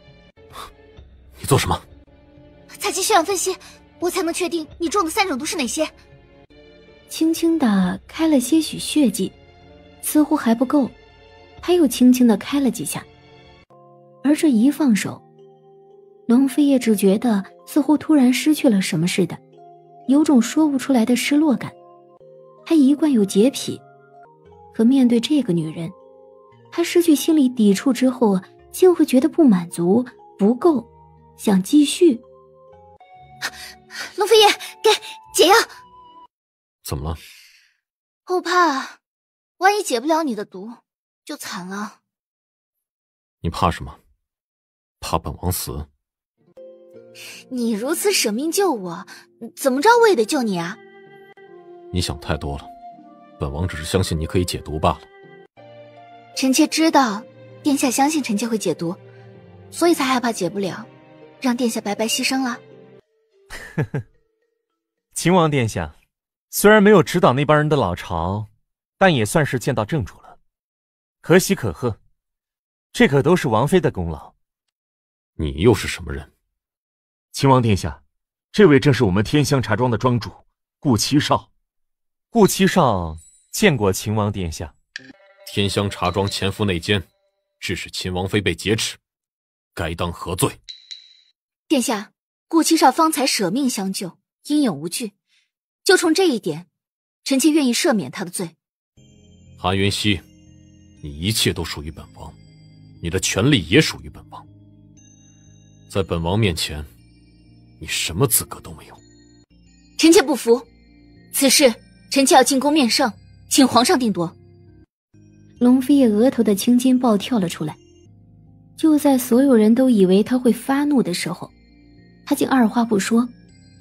S13: 你做什么？
S1: 采集血样分析，我才能确定你中的3种毒是哪些。
S4: 轻轻地开了些许血迹，似乎还不够，他又轻轻地开了几下。而这一放手，龙飞叶只觉得似乎突然失去了什么似的，有种说不出来的失落感。他一贯有洁癖，可面对这个女人，他失去心理抵触之后，竟会觉得不满足、不够，想继续。
S1: 龙飞叶，给解药。
S13: 怎么了？
S1: 后怕，万一解不了你的毒，就惨了。
S13: 你怕什么？怕本王死？
S1: 你如此舍命救我，怎么着我也得救你啊！
S13: 你想太多了，本王只是相信你可以解毒罢了。
S1: 臣妾知道殿下相信臣妾会解毒，所以才害怕解不了，让殿下白白牺牲了。
S7: 呵呵，秦王殿下，虽然没有指导那帮人的老巢，但也算是见到正主了，可喜可贺。这可都是王妃的功劳。
S13: 你又是什么人？
S2: 秦王殿下，这位正是我们天香茶庄的庄主顾七少。
S7: 顾七少见过秦王殿下。
S13: 天香茶庄潜伏内奸，致使秦王妃被劫持，该当何罪？
S1: 殿下，顾七少方才舍命相救，英勇无惧，就冲这一点，臣妾愿意赦免他的罪。
S13: 韩云溪，你一切都属于本王，你的权利也属于本王。在本王面前，你什么资格都没有。
S1: 臣妾不服，此事臣妾要进宫面圣，请皇上定夺。
S4: 龙飞叶额头的青筋暴跳了出来，就在所有人都以为他会发怒的时候，他竟二话不说，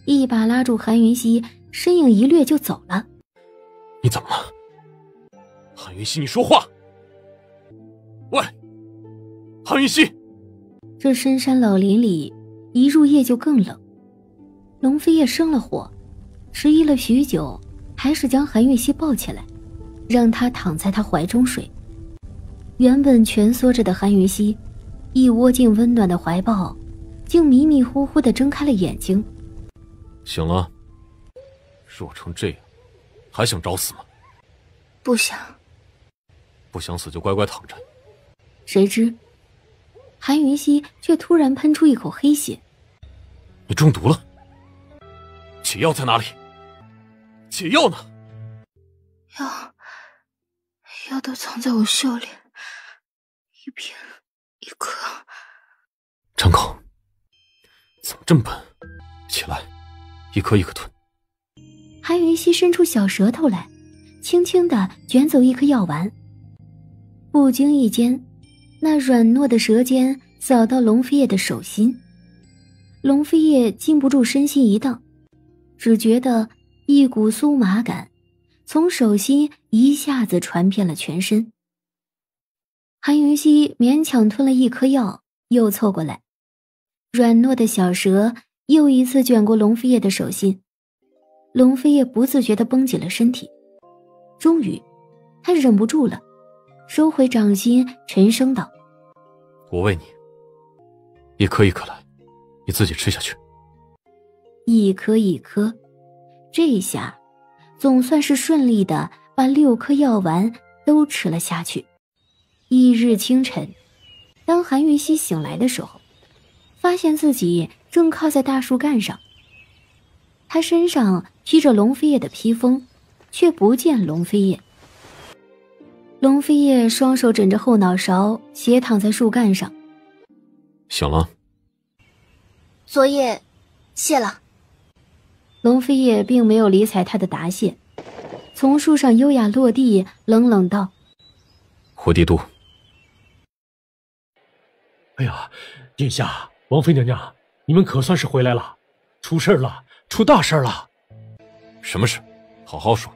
S4: 一把拉住韩云溪，身影一掠就走了。
S13: 你怎么了？韩云溪，你说话！喂，韩云溪！
S4: 这深山老林里，一入夜就更冷。龙飞叶生了火，迟疑了许久，还是将韩云溪抱起来，让他躺在他怀中睡。原本蜷缩着的韩云溪，一窝进温暖的怀抱，竟迷迷糊糊地睁开了眼睛。
S13: 醒了？弱成这样，还想找死吗？
S1: 不想。
S13: 不想死就乖乖躺着。
S4: 谁知韩云溪却突然喷出一口黑血。
S13: 你中毒了？解药在哪里？解药呢？
S1: 药都藏在我袖里，一片一颗。
S13: 张口，怎么这么笨？起来，一颗一颗吞。
S4: 韩云溪伸出小舌头来，轻轻地卷走一颗药丸。不经意间，那软糯的舌尖扫到龙飞叶的手心，龙飞叶禁不住身心一荡，只觉得一股酥麻感从手心一下子传遍了全身。韩云溪勉强吞了一颗药，又凑过来，软糯的小舌又一次卷过龙飞叶的手心。龙飞叶不自觉地绷紧了身体，终于他忍不住了，收回掌心，沉声道：
S13: 我喂你，一颗一颗来，你自己吃下去。
S4: 一颗一颗，这下总算是顺利的把6颗药丸都吃了下去。翌日清晨，当韩云溪醒来的时候，发现自己正靠在大树干上，他身上披着龙飞叶的披风，却不见龙飞叶。龙飞叶双手枕着后脑勺，斜躺在树干上。
S13: 醒了？
S1: 昨夜谢了。
S4: 龙飞叶并没有理睬他的答谢，从树上优雅落地，冷冷道：
S13: 回帝都。
S10: 哎呀，殿下，王妃娘娘，你们可算是回来了，出事了，出大事了。
S13: 什么事？好好说。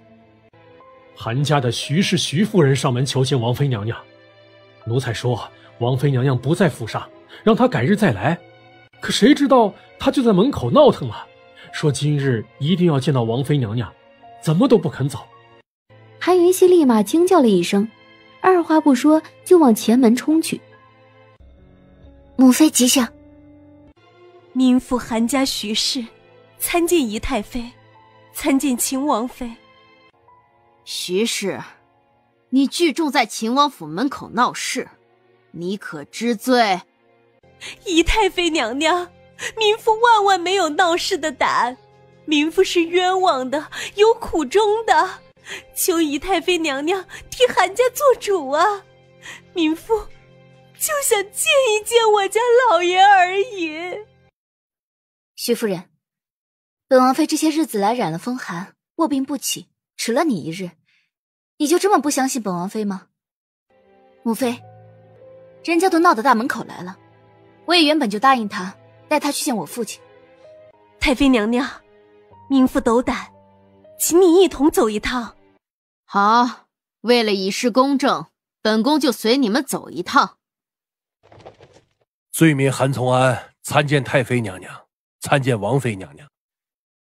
S10: 韩家的徐夫人上门求见王妃娘娘，奴才说王妃娘娘不在府上，让她改日再来，可谁知道她就在门口闹腾了，说今日一定要见到王妃娘娘，怎么都不肯走。
S4: 韩云溪立马惊叫了一声，二话不说就往前门冲去。
S1: 母妃吉祥。
S14: 民妇韩家徐氏参见姨太妃，参见秦王妃。
S5: 徐氏，你聚众在秦王府门口闹事，你可知罪？
S14: 姨太妃娘娘，民妇万万没有闹事的胆，民妇是冤枉的，有苦衷的，求姨太妃娘娘替韩家做主啊！民妇就想见一见我家老爷而已。
S1: 徐夫人，本王妃这些日子来染了风寒，卧病不起，迟了你一日，你就这么不相信本王妃吗？母妃，人家都闹到大门口来了，我也原本就答应他，带他去见我父亲。
S14: 太妃娘娘，民妇斗胆，请你一同走一趟。
S5: 好，为了以示公正，本宫就随你们走一趟。
S11: 罪民韩从安参见太妃娘娘，参见王妃娘娘。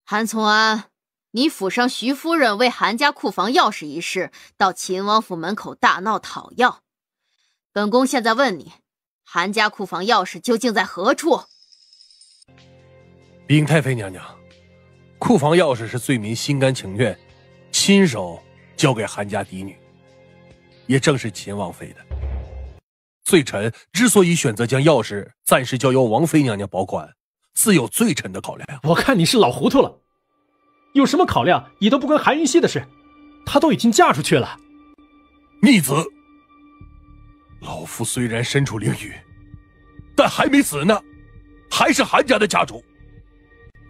S5: 韩从安，你府上徐夫人为韩家库房钥匙一事，到秦王府门口大闹讨要。本宫现在问你，韩家库房钥匙究竟在何处？
S11: 禀太妃娘娘，库房钥匙是罪民心甘情愿亲手交给韩家嫡女，也正是秦王妃的。罪臣之所以选择将钥匙暂时交由王妃娘娘保管，自有罪臣的考量。
S10: 我看你是老糊涂了，有什么考量也都不关韩云熙的事，她都已经嫁出去了。
S11: 逆子，老夫虽然身处囹圄，但还没死呢，还是韩家的家主，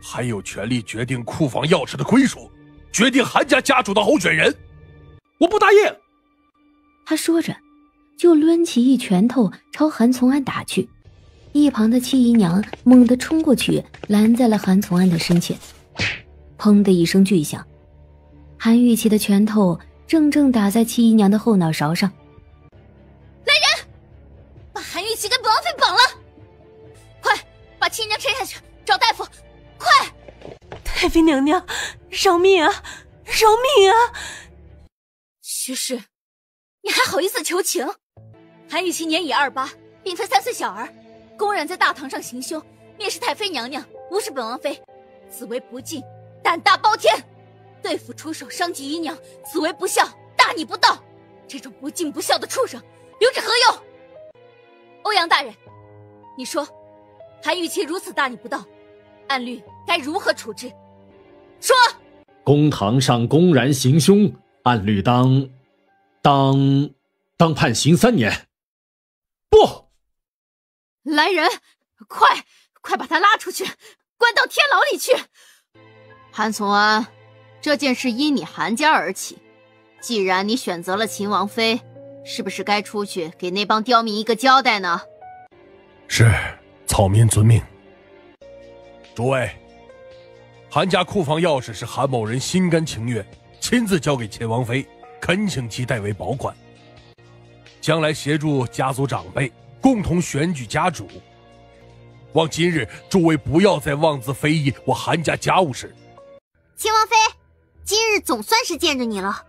S11: 还有权利决定库房钥匙的归属，决定韩家家主的候选人。
S10: 我不答应！
S4: 他说着就抡起一拳头朝韩从安打去，一旁的戚姨娘猛地冲过去拦在了韩从安的身前。砰的一声巨响，韩玉琪的拳头正正打在戚姨娘的后脑勺上。
S1: 来人，把韩玉琪跟本王妃绑了，快把戚姨娘推下去找大夫，快！
S14: 太妃娘娘，饶命啊，饶命啊！
S1: 徐氏，你还好意思求情？韩玉琪年已28，并非3岁小儿，公然在大堂上行凶，蔑视太妃娘娘，无视本王妃，此为不敬，胆大包天；对付出手伤及姨娘，此为不孝，大逆不道。这种不敬不孝的畜生，留着何用？欧阳大人，你说，韩玉琪如此大逆不道，按律该如何处置？说。
S10: 公堂上公然行凶，按律当判刑3年。不！
S5: 来人，快把他拉出去，关到天牢里去！韩从安，这件事因你韩家而起，既然你选择了秦王妃，是不是该出去给那帮刁民一个交代呢？
S11: 是，草民遵命。诸位，韩家库房钥匙是韩某人心甘情愿亲自交给秦王妃，恳请其代为保管，将来协助家族长辈共同选举家主。望今日诸位不要再妄自非议我韩家家务事。
S9: 秦王妃，今日总算是见着你了，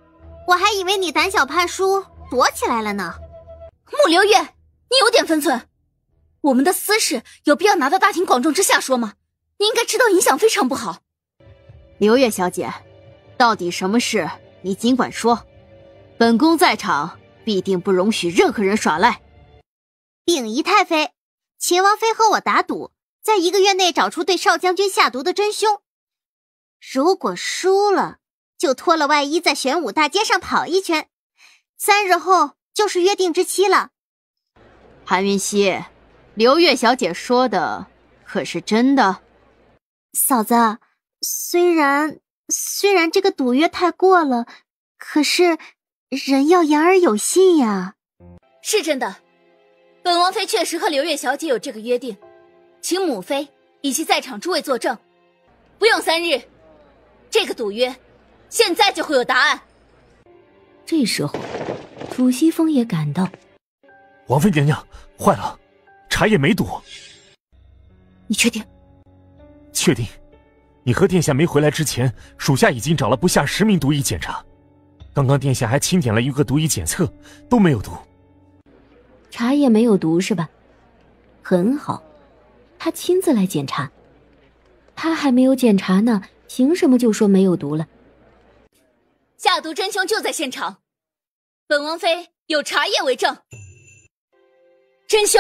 S9: 我还以为你胆小怕输躲起来了呢。
S1: 穆流月，你有点分寸，我们的私事有必要拿到大庭广众之下说吗？你应该知道影响非常不好。
S5: 流月小姐，到底什么事你尽管说，本宫在场，必定不容许任何人耍赖。
S9: 禀仪太妃，秦王妃和我打赌，在1个月内找出对少将军下毒的真凶。如果输了，就脱了外衣在玄武大街上跑一圈，3日后就是约定之期了。
S5: 韩云熙，流月小姐说的可是真的？
S9: 嫂子，虽然这个赌约太过了，可是人要言而有信呀。
S1: 是真的，本王妃确实和流月小姐有这个约定，请母妃以及在场诸位作证，不用3日，这个赌约现在就会有答案。
S4: 这时候楚西风也赶到。
S8: 王妃娘娘，坏了，茶叶没毒。
S1: 你确定？
S8: 确定。你和殿下没回来之前，属下已经找了不下10名毒医检查，刚刚殿下还钦点了1个毒医检测，都没有毒。
S4: 茶叶没有毒是吧？很好，他亲自来检查。他还没有检查呢，凭什么就说没有毒了？
S1: 下毒真凶就在现场，本王妃有茶叶为证，真凶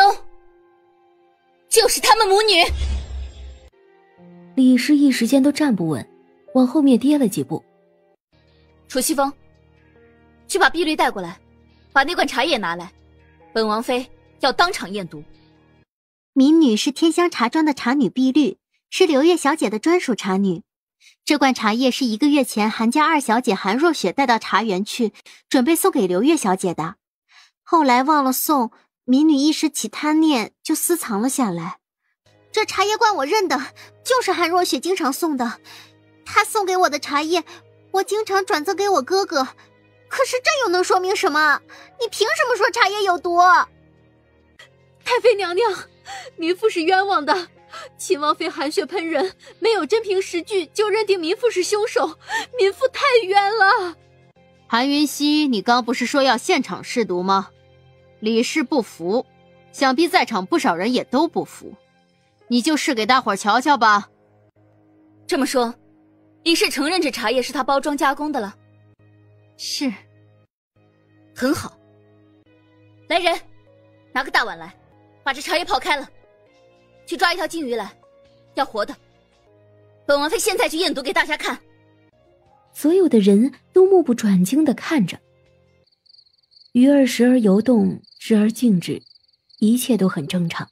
S1: 就是他们母女。
S4: 李氏一时间都站不稳，往后面跌了几步。
S1: 楚西风，去把碧绿带过来，把那罐茶叶拿来，本王妃要当场验毒。
S9: 民女是天香茶庄的茶女碧绿，是流月小姐的专属茶女。这罐茶叶是1个月前韩家2小姐韩若雪带到茶园去，准备送给流月小姐的。后来忘了送，民女一时起贪念，就私藏了下来。这茶叶罐我认得，就是韩若雪经常送的。她送给我的茶叶，我经常转赠给我哥哥。可是这又能说明什么？你凭什么说茶叶有毒？
S14: 太妃娘娘，民妇是冤枉的。秦王妃含血喷人，没有真凭实据就认定民妇是凶手，民妇太冤了。
S5: 韩云熙，你刚不是说要现场试毒吗？李氏不服，想必在场不少人也都不服，你就试给大伙瞧瞧吧。
S1: 这么说，李氏承认这茶叶是他包装加工的了？
S5: 是。
S1: 很好。来人，拿个大碗来，把这茶叶泡开了。去抓一条金鱼来，要活的。本王妃现在就验毒给大家看。
S4: 所有的人都目不转睛地看着鱼儿，时而游动，时而静止，一切都很正常。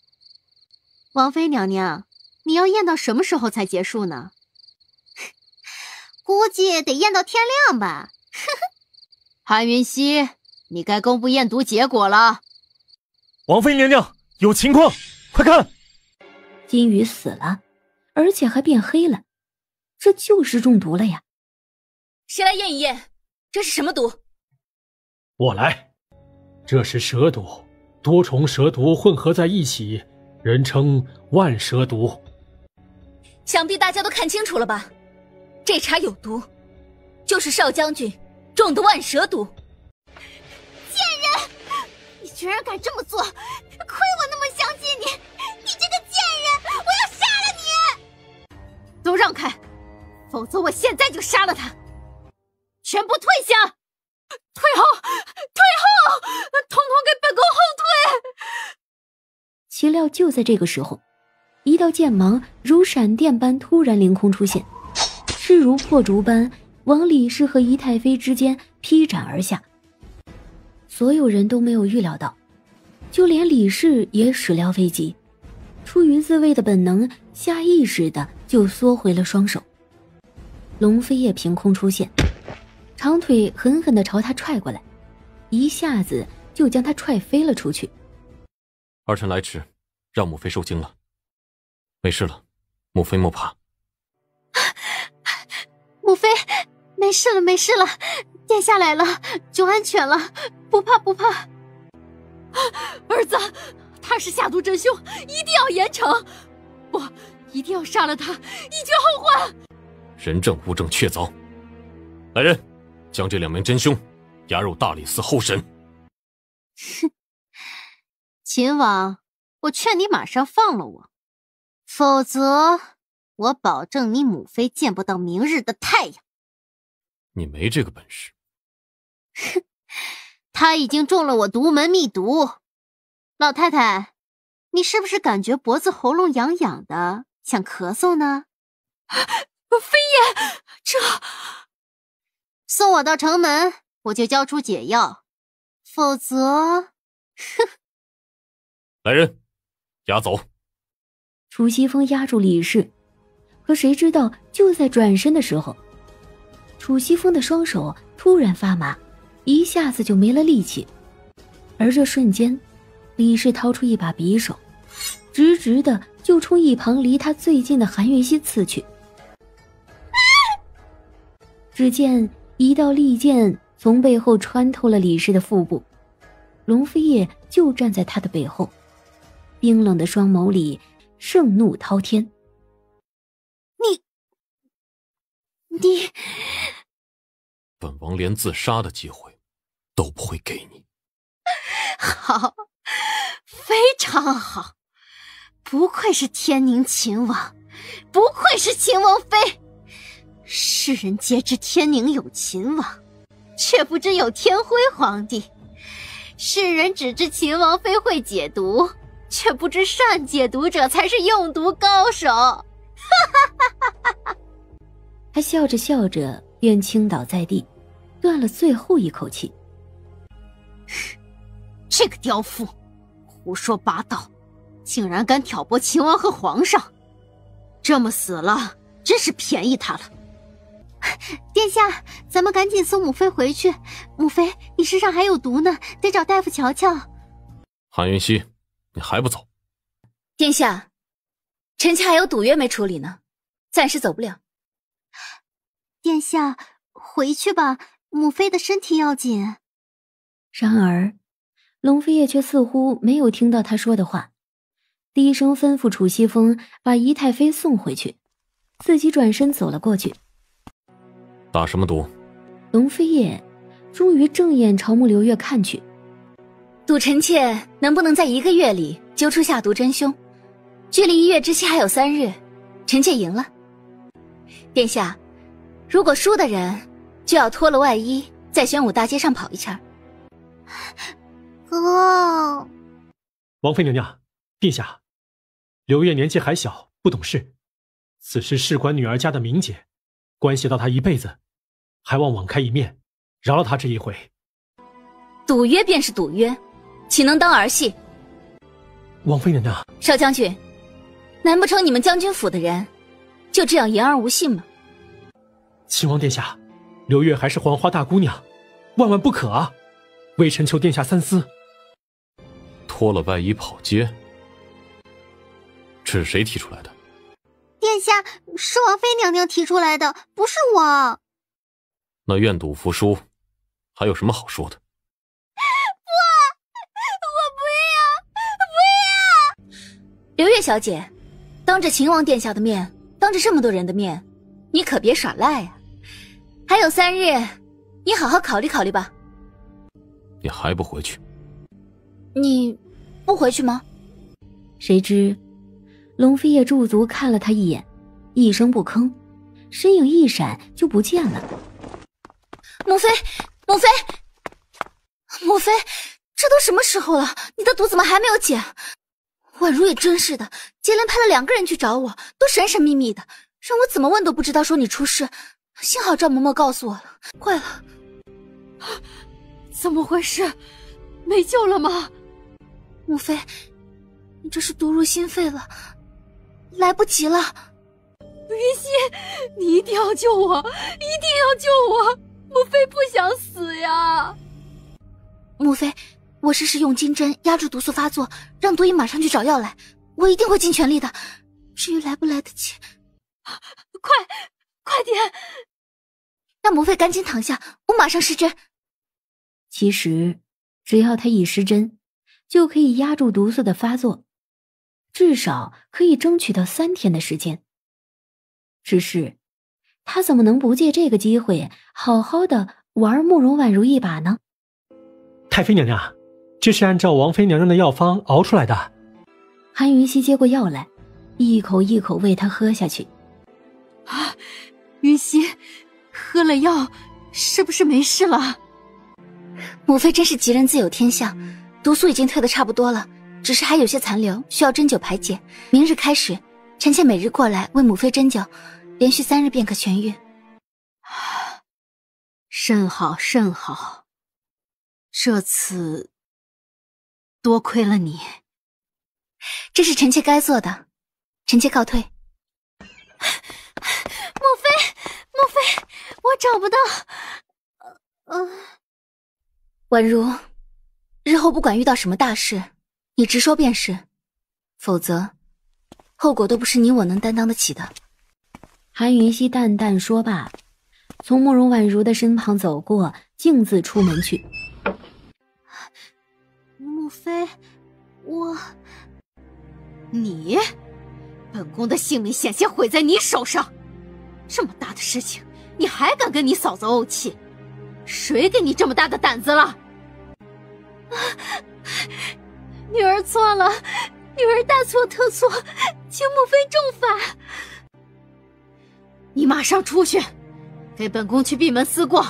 S5: 王妃娘娘，你要验到什么时候才结束呢？
S9: 估计得验到天亮吧。
S5: 韩云熙，你该公布验毒结果了。
S8: 王妃娘娘，有情况，快看！
S4: 金鱼死了，而且还变黑了，这就是中毒了呀！
S1: 谁来验一验，这是什么毒？
S10: 我来。这是蛇毒，多重蛇毒混合在一起，人称万蛇毒。
S1: 想必大家都看清楚了吧？这茶有毒，就是少将军中的万蛇毒。
S9: 贱人，你居然敢这么做！亏我那么相信你，你这个贱人，我要杀了你！
S5: 都让开，否则我现在就杀了他！全部退下！
S14: 退后！退后！统统给本宫后退！
S4: 岂料就在这个时候，一道剑芒如闪电般突然凌空出现，势如破竹般往李氏和仪太妃之间劈斩而下。所有人都没有预料到，就连李氏也始料未及，出于自卫的本能，下意识的就缩回了双手。龙飞叶凭空出现，长腿狠狠地朝他踹过来，一下子就将他踹飞了出去。
S13: 儿臣来迟，让母妃受惊了。没事了，母妃莫怕。
S9: 母妃，没事了，没事了，殿下来了，就安全了，不怕不怕。
S14: 儿子，他是下毒真凶，一定要严惩，不，一定要杀了他，以绝后患。
S13: 人证物证确凿，来人，将这2名真凶押入大理寺候审。
S5: 哼，秦王，我劝你马上放了我，否则我保证你母妃见不到明日的太阳。
S13: 你没这个本事。
S5: 哼，他已经中了我独门秘毒。老太太，你是不是感觉脖子喉咙痒痒的，想咳嗽呢？
S14: 妃爷，这
S5: 送我到城门，我就交出解药，否则，哼！
S13: 来人，押走。
S4: 楚西风压住李氏，可谁知道就在转身的时候，楚西风的双手突然发麻，一下子就没了力气。而这瞬间，李氏掏出一把匕首，直直的就冲一旁离他最近的韩云熙刺去。只见一道利剑从背后穿透了李氏的腹部，龙飞叶就站在他的背后，冰冷的双眸里盛怒滔天。
S9: 你，
S13: 本王连自杀的机会都不会给你。
S5: 好，非常好，不愧是天宁秦王，不愧是秦王妃。世人皆知天宁有秦王，却不知有天辉皇帝；世人只知秦王妃会解毒，却不知善解毒者才是用毒高手。
S4: 他笑着笑着便倾倒在地，断了最后一口气。
S5: 这个刁妇，胡说八道，竟然敢挑拨秦王和皇上，这么死了，真是便宜他了。
S9: 殿下，咱们赶紧送母妃回去。母妃，你身上还有毒呢，得找大夫瞧瞧。
S13: 韩云熙，你还不走？
S1: 殿下，臣妾还有赌约没处理呢，暂时走不了。
S9: 殿下，回去吧，母妃的身体要紧。
S4: 然而，龙飞叶却似乎没有听到他说的话，低声吩咐楚西风把仪太妃送回去，自己转身走了过去。
S13: 打什么赌？
S4: 龙飞叶终于正眼朝慕流月看去，
S1: 赌臣妾能不能在1个月里揪出下毒真凶，距离1月之期还有3日，臣妾赢了。殿下，如果输的人就要脱了外衣，在玄武大街上跑一圈。
S9: 哥，
S10: 王妃娘娘，殿下，刘月年纪还小，不懂事，此事事关女儿家的名节，关系到她一辈子，还望网开一面，饶了她这一回。
S1: 赌约便是赌约，岂能当儿戏？
S10: 王妃娘娘，
S1: 少将军，难不成你们将军府的人就这样言而无信吗？
S10: 秦王殿下，刘月还是黄花大姑娘，万万不可啊！微臣求殿下三思。
S13: 脱了外衣跑街，这是谁提出来的？
S9: 殿下，是王妃娘娘提出来的，不是我。
S13: 那愿赌服输，还有什么好说的？
S1: 我不要！刘月小姐，当着秦王殿下的面，当着这么多人的面，你可别耍赖啊！还有3日，你好好考虑考虑吧。
S13: 你还不回去？
S1: 你不回去吗？
S4: 谁知龙飞叶驻足看了他一眼，一声不吭，身影一闪就不见了。
S1: 母妃，母妃，母妃，这都什么时候了，你的毒怎么还没有解？婉如也真是的，接连派了2个人去找我，都神神秘秘的，让我怎么问都不知道说你出事。幸好赵嬷嬷告诉我了，怪了。
S5: 怎么回事？没救了吗？
S1: 母妃，你这是毒入心肺了，来不及了。
S14: 云溪，你一定要救我，一定要救我！母妃不想死呀！
S1: 母妃，我试试用金针压住毒素发作，让毒瘾马上去找药来，我一定会尽全力的。至于来不来得及，
S14: 快点！
S1: 让母妃赶紧躺下，我马上施针。
S4: 其实，只要他一施针，就可以压住毒素的发作，至少可以争取到3天的时间。只是，他怎么能不借这个机会好好的玩慕容婉如一把呢？
S10: 太妃娘娘，这是按照王妃娘娘的药方熬出来的。
S4: 韩云溪接过药来，一口一口喂他喝下去。
S5: 啊，云溪，喝了药是不是没事了？
S1: 母妃真是吉人自有天相，毒素已经退得差不多了，只是还有些残留，需要针灸排解。明日开始，臣妾每日过来为母妃针灸，连续3日便可痊愈。
S5: 甚好甚好，这次多亏了你。
S1: 这是臣妾该做的，臣妾告退。
S9: 母妃，我找不到。
S1: 婉如，日后不管遇到什么大事，你直说便是，否则后果都不是你我能担当得起的。
S4: 韩云溪淡淡说罢，从慕容婉如的身旁走过，径自出门去。
S9: 母妃，
S5: 你，本宫的性命险些毁在你手上，这么大的事情，你还敢跟你嫂子怄气？谁给你这么大的胆子了？
S14: 女儿错了，女儿大错特错，请母妃重罚。
S5: 你马上出去，给本宫去闭门思过，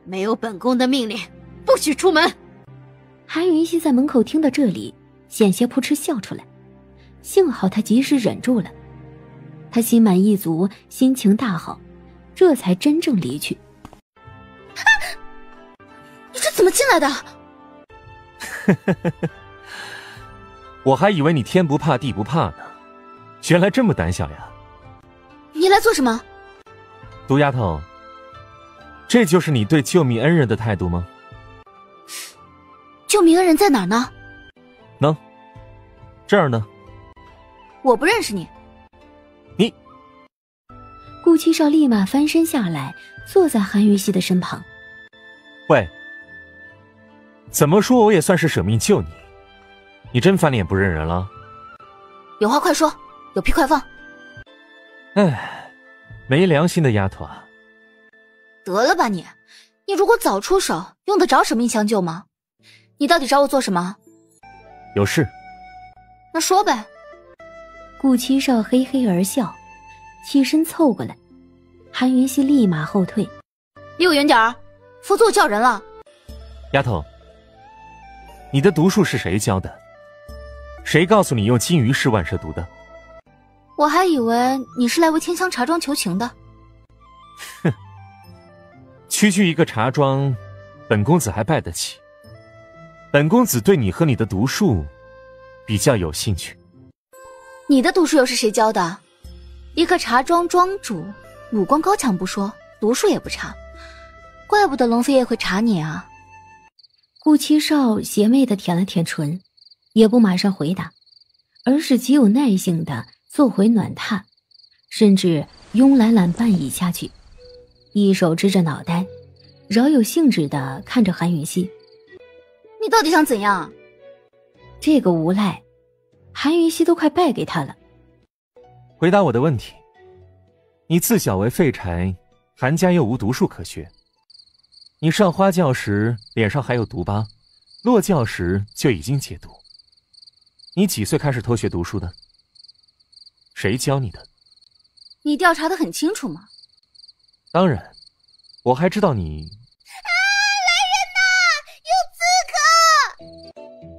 S5: 没有本宫的命令，不许出门。
S4: 韩云溪在门口听到这里，险些扑哧笑出来，幸好他及时忍住了。他心满意足，心情大好，这才真正离去。
S1: 你这怎么进来的？
S7: 我还以为你天不怕地不怕呢，原来这么胆小呀！
S1: 你来做什么？
S7: 毒丫头，这就是你对救命恩人的态度吗？
S1: 救命恩人在哪儿呢？
S7: 呢？这儿呢？
S1: 我不认识你。
S7: 你……
S4: 顾七少立马翻身下来，坐在韩云溪的身旁。
S7: 喂，怎么说我也算是舍命救你，你真翻脸不认人了？
S1: 有话快说，有屁快放。
S7: 哎，没良心的丫头啊！
S1: 得了吧你如果早出手，用得着舍命相救吗？你到底找我做什么？
S7: 有事。
S1: 那说呗。
S4: 顾七少嘿嘿而笑，起身凑过来，韩云溪立马后退，
S1: 离我远点儿，否则我叫人了。
S7: 丫头，你的毒术是谁教的？谁告诉你用金鱼式万蛇毒的？
S1: 我还以为你是来为天香茶庄求情的。
S7: 哼，区区一个茶庄，本公子还拜得起。本公子对你和你的毒术比较有兴趣。
S1: 你的毒术又是谁教的？一个茶庄庄主，武功高强不说，毒术也不差，怪不得龙飞叶会查你啊。
S4: 顾七少邪魅地舔了舔唇，也不马上回答，而是极有耐性地坐回暖榻，甚至慵懒懒半倚下去，一手支着脑袋，饶有兴致地看着韩云溪。
S1: 你到底想怎样？
S4: 这个无赖，韩云溪都快败给他了。
S7: 回答我的问题，你自小为废柴，韩家又无毒术可学。你上花轿时脸上还有毒疤，落轿时就已经解毒。你几岁开始偷学毒术的？谁教你的？
S1: 你调查得很清楚吗？
S7: 当然，我还知道你。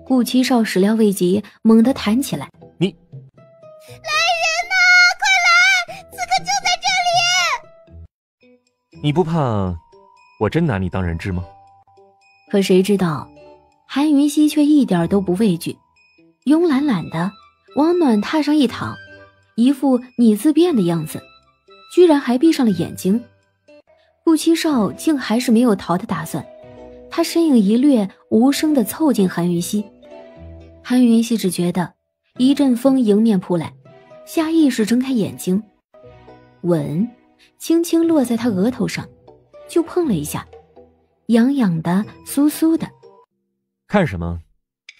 S4: 顾七少始料未及，猛地弹起来。
S7: 你
S9: 来人呐！快来！刺客就在这里！
S7: 你不怕我真拿你当人质吗？
S4: 可谁知道，韩云溪却一点都不畏惧，慵懒懒的往暖榻上一躺，一副你自便的样子，居然还闭上了眼睛。顾七少竟还是没有逃的打算，他身影一掠，无声地凑近韩云溪。韩云溪只觉得一阵风迎面扑来，下意识睁开眼睛，吻轻轻落在他额头上，就碰了一下，痒痒的，酥酥的。
S7: 看什么？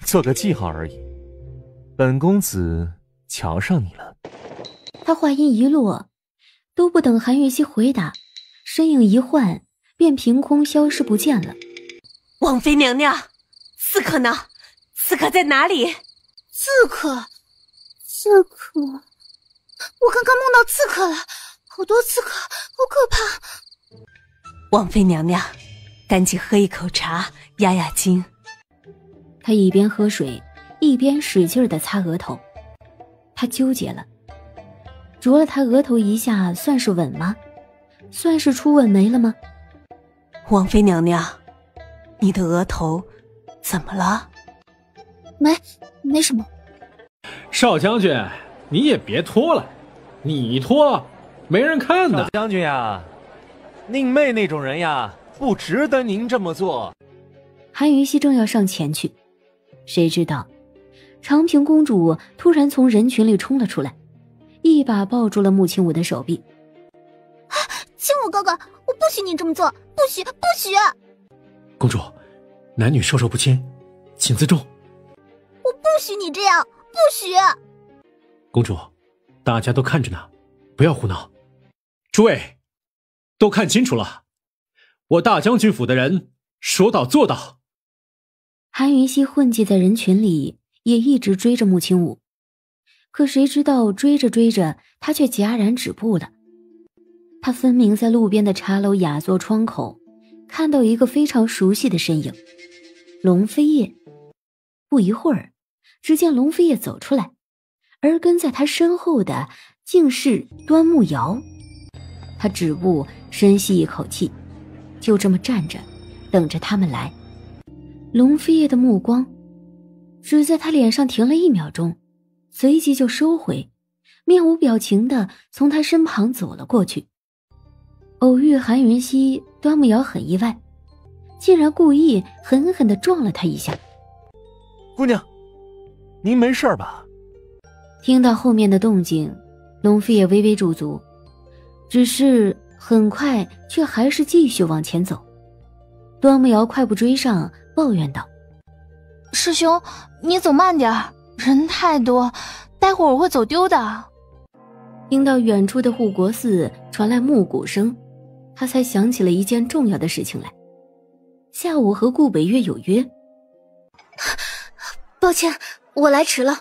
S7: 做个记号而已。本公子瞧上你了。
S4: 他话音一落，都不等韩云溪回答，身影一换，便凭空消失不见了。
S14: 王妃娘娘，刺客呢？刺客在哪里？
S1: 刺客，我刚刚梦到刺客了，好多刺客，好可怕。
S14: 王妃娘娘，赶紧喝一口茶压压惊。
S4: 他一边喝水，一边使劲地擦额头。他纠结了，啄了他额头一下，算是吻吗？算是初吻没了吗？
S14: 王妃娘娘，你的额头怎么了？
S1: 没什么。
S12: 少将军，你也别拖了，你拖没人看的。
S7: 少将军呀，宁妹那种人呀，不值得您这么做。
S4: 韩云溪正要上前去，谁知道长平公主突然从人群里冲了出来，一把抱住了穆青武的手臂。
S9: 青武哥哥，我不许你这么做，不许！
S10: 公主，男女授受不亲，请自重。
S9: 我不许你这样，不许！
S10: 公主，大家都看着呢，不要胡闹。诸位，都看清楚了，我大将军府的人说到做到。
S4: 韩云溪混迹在人群里，也一直追着穆青武，可谁知道追着追着，他却戛然止步了。他分明在路边的茶楼雅座窗口看到一个非常熟悉的身影，龙飞叶。不一会儿，只见龙飞叶走出来，而跟在他身后的竟是端木瑶。他止步，深吸一口气，就这么站着，等着他们来。龙飞叶的目光只在他脸上停了1秒钟，随即就收回，面无表情地从他身旁走了过去。偶遇韩云溪，端木瑶很意外，竟然故意狠狠地撞了他一下。
S7: 姑娘，您没事吧？
S4: 听到后面的动静，龙飞也微微驻足，只是很快却还是继续往前走。端木瑶快步追上，抱怨道：“
S1: 师兄，你走慢点，人太多，待会儿我会走丢的。”
S4: 听到远处的护国寺传来木鼓声，他才想起了一件重要的事情来。下午和顾北月有约。
S1: 抱歉，我来迟了。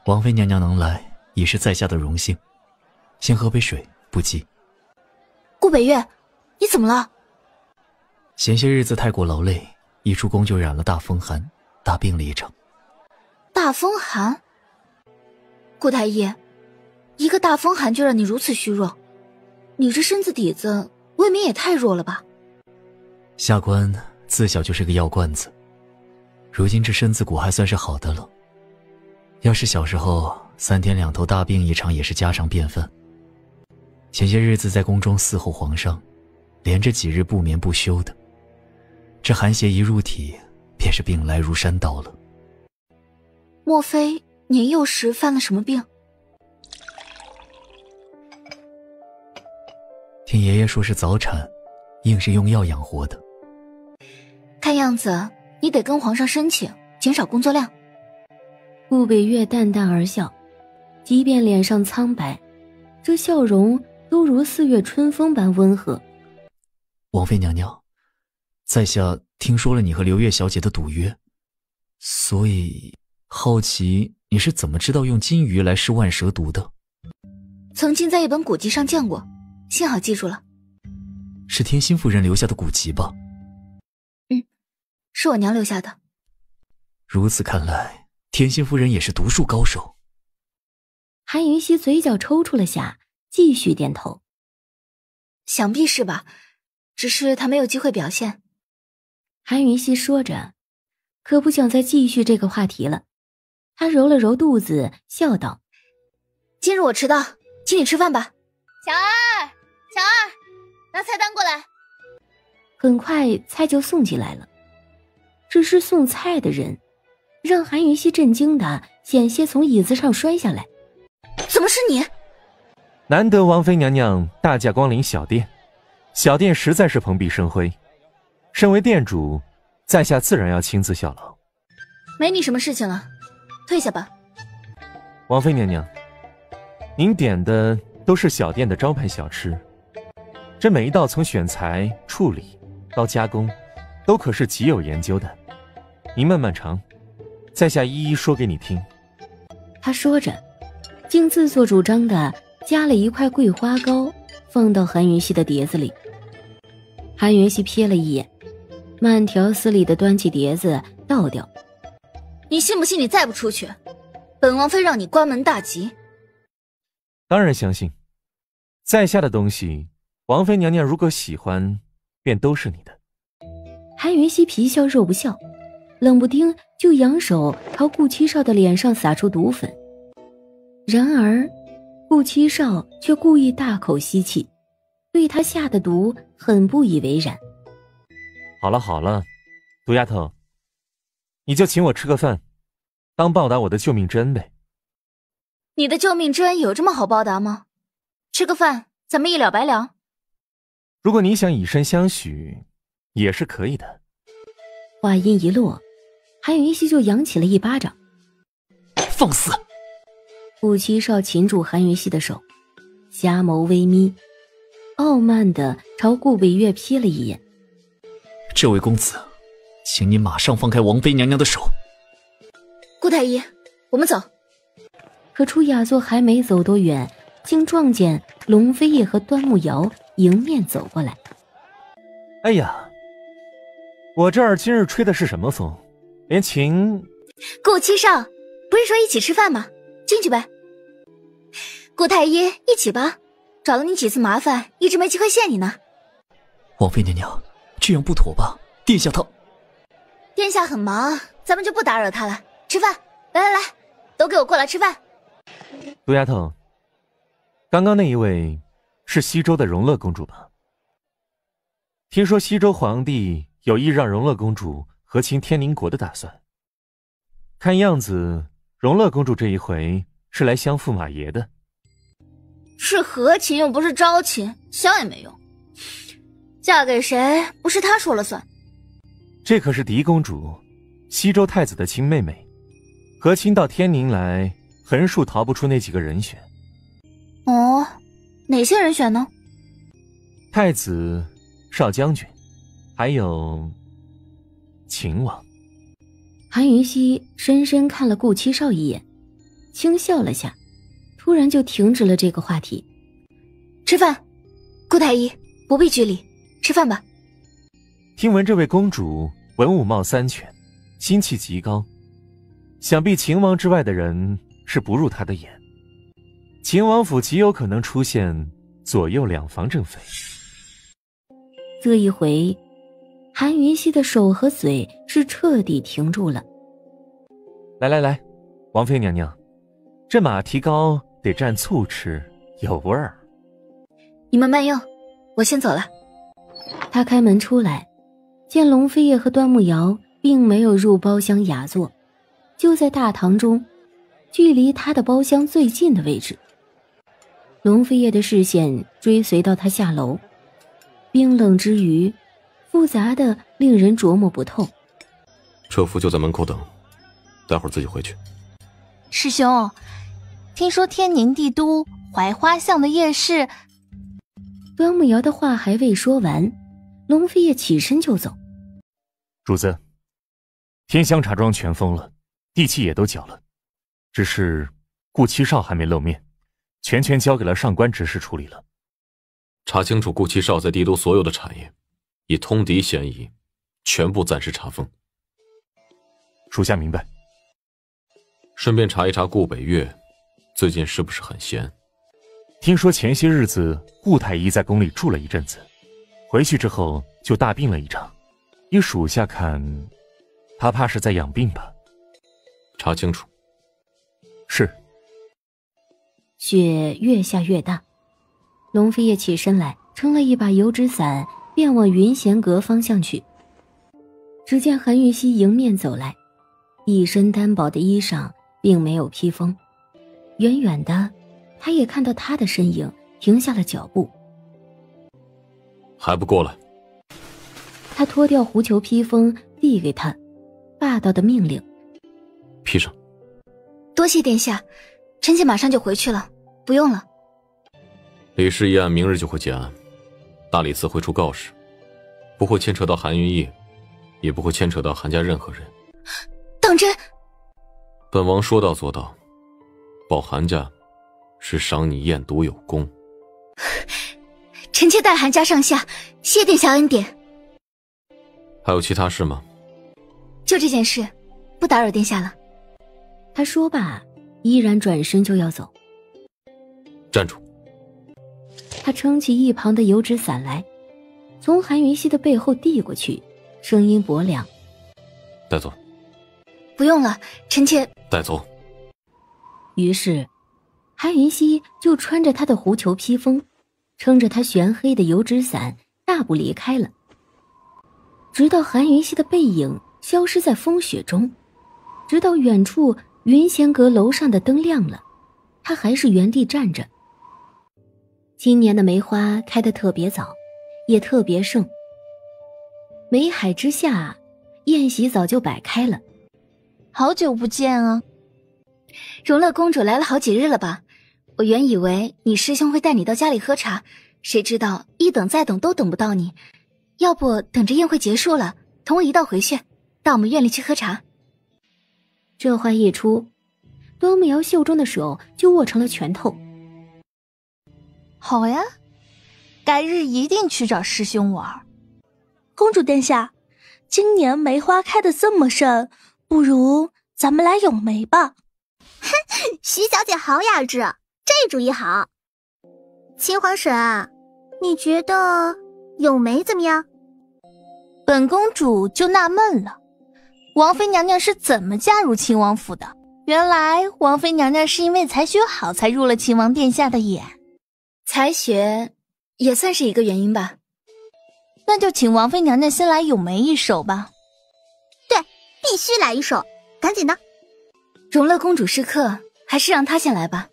S8: 王妃娘娘能来已是在下的荣幸，先喝杯水，不急。
S1: 顾北月，你怎么了？
S8: 前些日子太过劳累，一出宫就染了大风寒，大病了一场。
S1: 大风寒？顾太医，一个大风寒就让你如此虚弱，你这身子底子未免也太弱了吧？
S8: 下官自小就是个药罐子，如今这身子骨还算是好的了。要是小时候3天2头大病一场也是家常便饭。前些日子在宫中伺候皇上，连着几日不眠不休的，这寒邪一入体，便是病来如山倒了。
S1: 莫非年幼时犯了什么病？
S8: 听爷爷说是早产，硬是用药养活的。
S1: 看样子你得跟皇上申请减少工作量。
S4: 顾北月淡淡而笑，即便脸上苍白，这笑容都如4月春风般温和。
S8: 王妃娘娘，在下听说了你和刘月小姐的赌约，所以好奇你是怎么知道用金鱼来试万蛇毒的？
S1: 曾经在一本古籍上见过，幸好记住了。
S8: 是天心夫人留下的古籍吧？
S1: 是我娘留下的。
S8: 如此看来，天心夫人也是毒术高手。
S4: 韩云溪嘴角抽搐了下，继续点头。
S1: 想必是吧，只是她没有机会表现。
S4: 韩云溪说着，可不想再继续这个话题了。他揉了揉肚子，笑道：“
S1: 今日我迟到，请你吃饭吧。”乔儿，拿菜单过来。
S4: 很快菜就送进来了，只是送菜的人让韩云溪震惊的险些从椅子上摔下来。
S1: 怎么是你？
S16: 难得王妃娘娘大驾光临小店，小店实在是蓬荜生辉。身为店主，在下自然要亲自效劳。
S1: 没你什么事情了，退下吧。
S16: 王妃娘娘，您点的都是小店的招牌小吃，这每一道从选材、处理到加工，都可是极有研究的。您慢慢尝，在下一一说给你听。
S4: 他说着，竟自作主张的夹了一块桂花糕放到韩云溪的碟子里。韩云溪瞥了一眼，慢条斯理的端起碟子倒掉。
S1: 你信不信你再不出去，本王妃让你关门大吉？
S16: 当然相信，在下的东西，王妃娘娘如果喜欢，便都是你的。
S4: 韩云溪皮笑肉不笑，冷不丁就扬手朝顾七少的脸上撒出毒粉。然而顾七少却故意大口吸气，对他下的毒很不以为然。
S16: 好了好了，毒丫头，你就请我吃个饭，当报答我的救命之恩呗。
S1: 你的救命之恩有这么好报答吗？吃个饭，咱们一了百了。
S16: 如果你想以身相许，也是可以的。
S4: 话音一落，韩云溪就扬起了一巴掌。
S8: 放肆！
S4: 顾七少擒住韩云溪的手，瞎眸微眯，傲慢地朝顾北月瞥了一眼。
S8: 这位公子，请你马上放开王妃娘娘的手。
S1: 顾太医，我们走。
S4: 可出雅座还没走多远，竟撞见龙飞叶和端木瑶迎面走过来。
S16: 哎呀，我这儿今日吹的是什么风？连琴……
S1: 顾七少，不是说一起吃饭吗？进去呗。顾太医，一起吧，找了你几次麻烦，一直没机会谢你呢。
S8: 王妃娘娘，这样不妥吧？殿下他……
S1: 殿下很忙，咱们就不打扰他了。吃饭，来，都给我过来吃饭。
S16: 毒丫头，刚刚那一位是西周的荣乐公主吧？听说西周皇帝有意让荣乐公主和亲天宁国的打算，看样子荣乐公主这一回是来相驸马爷的。
S1: 是和亲又不是招亲，想也没用。嫁给谁不是他说了算。
S16: 这可是狄公主，西周太子的亲妹妹，和亲到天宁来，横竖逃不出那几个人选。
S1: 哦，哪些人选呢？
S16: 太子、少将军，还有秦王。
S4: 韩云熙深深看了顾七少一眼，轻笑了下，突然就停止了这个话题。
S1: 吃饭，顾太医不必拘礼，吃饭吧。
S16: 听闻这位公主文武貌三全，心气极高，想必秦王之外的人是不入她的眼。秦王府极有可能出现左右两房正妃。
S4: 这一回，韩云熙的手和嘴是彻底停住了。
S16: 来，王妃娘娘，这马蹄糕得蘸醋吃，有味儿。
S1: 你们慢用，我先走了。
S4: 他开门出来，见龙飞叶和端木瑶并没有入包厢雅座，就在大堂中，距离他的包厢最近的位置。龙飞叶的视线追随到他下楼，冰冷之余，复杂的令人琢磨不透。
S13: 车夫就在门口等，待会儿自己回去。
S17: 师兄，听说天宁帝都槐花巷的夜市……
S4: 端木瑶的话还未说完，龙飞叶起身就走。
S7: 主子，天香茶庄全封了，地契也都缴了，只是顾七少还没露面，全交给了上官执事处理了。
S13: 查清楚顾七少在帝都所有的产业，以通敌嫌疑，全部暂时查封。
S7: 属下明白。
S13: 顺便查一查顾北岳，最近是不是很闲？
S7: 听说前些日子顾太医在宫里住了一阵子，回去之后就大病了一场。依属下看，他怕是在养病吧。
S13: 查清楚。
S7: 是。
S4: 雪越下越大，龙飞叶起身来，撑了一把油纸伞，便往云闲阁方向去。只见韩云熙迎面走来，一身单薄的衣裳，并没有披风。远远的，他也看到他的身影，停下了脚步。
S13: 还不过来！
S4: 他脱掉狐裘披风，递给他，霸道的命令：
S13: 披上。
S1: 多谢殿下，臣妾马上就回去了，不用了。
S13: 李氏一案明日就会结案，大理寺会出告示，不会牵扯到韩云逸，也不会牵扯到韩家任何人。
S1: 当真？
S13: 本王说到做到，保韩家是赏你验毒有功。
S1: 臣妾代韩家上下谢殿下恩典。
S13: 还有其他事吗？
S1: 就这件事，不打扰殿下了。
S4: 他说罢，依然转身就要走。
S13: 站住！
S4: 他撑起一旁的油纸伞来，从韩云熙的背后递过去，声音薄凉：
S13: 带走。
S1: 不用了，臣妾
S13: 带走。
S4: 于是韩云熙就穿着他的狐裘披风，撑着他玄黑的油纸伞，大步离开了。直到韩云熙的背影消失在风雪中，直到远处云闲阁楼上的灯亮了，他还是原地站着。今年的梅花开得特别早，也特别盛。梅海之下，宴席早就摆开了。
S17: 好久不见啊！
S1: 荣乐公主来了好几日了吧？我原以为你师兄会带你到家里喝茶，谁知道一等再等都等不到你。要不等着宴会结束了，同我一道回去，到我们院里去喝茶。
S4: 这话一出，端木瑶袖中的手就握成了拳头。
S17: 好呀，改日一定去找师兄玩。
S18: 公主殿下，今年梅花开得这么盛，不如咱们来咏梅吧。
S9: 哼，徐小姐好雅致，这主意好。秦皇婶，你觉得咏梅怎么样？
S17: 本公主就纳闷了，王妃娘娘是怎么嫁入亲王府的？原来王妃娘娘是因为才学好才入了秦王殿下的眼。
S1: 才学也算是一个原因吧。
S17: 那就请王妃娘娘先来咏梅一首吧。
S9: 对，必须来一首，赶紧的。
S1: 荣乐公主是客，还是让她先来吧。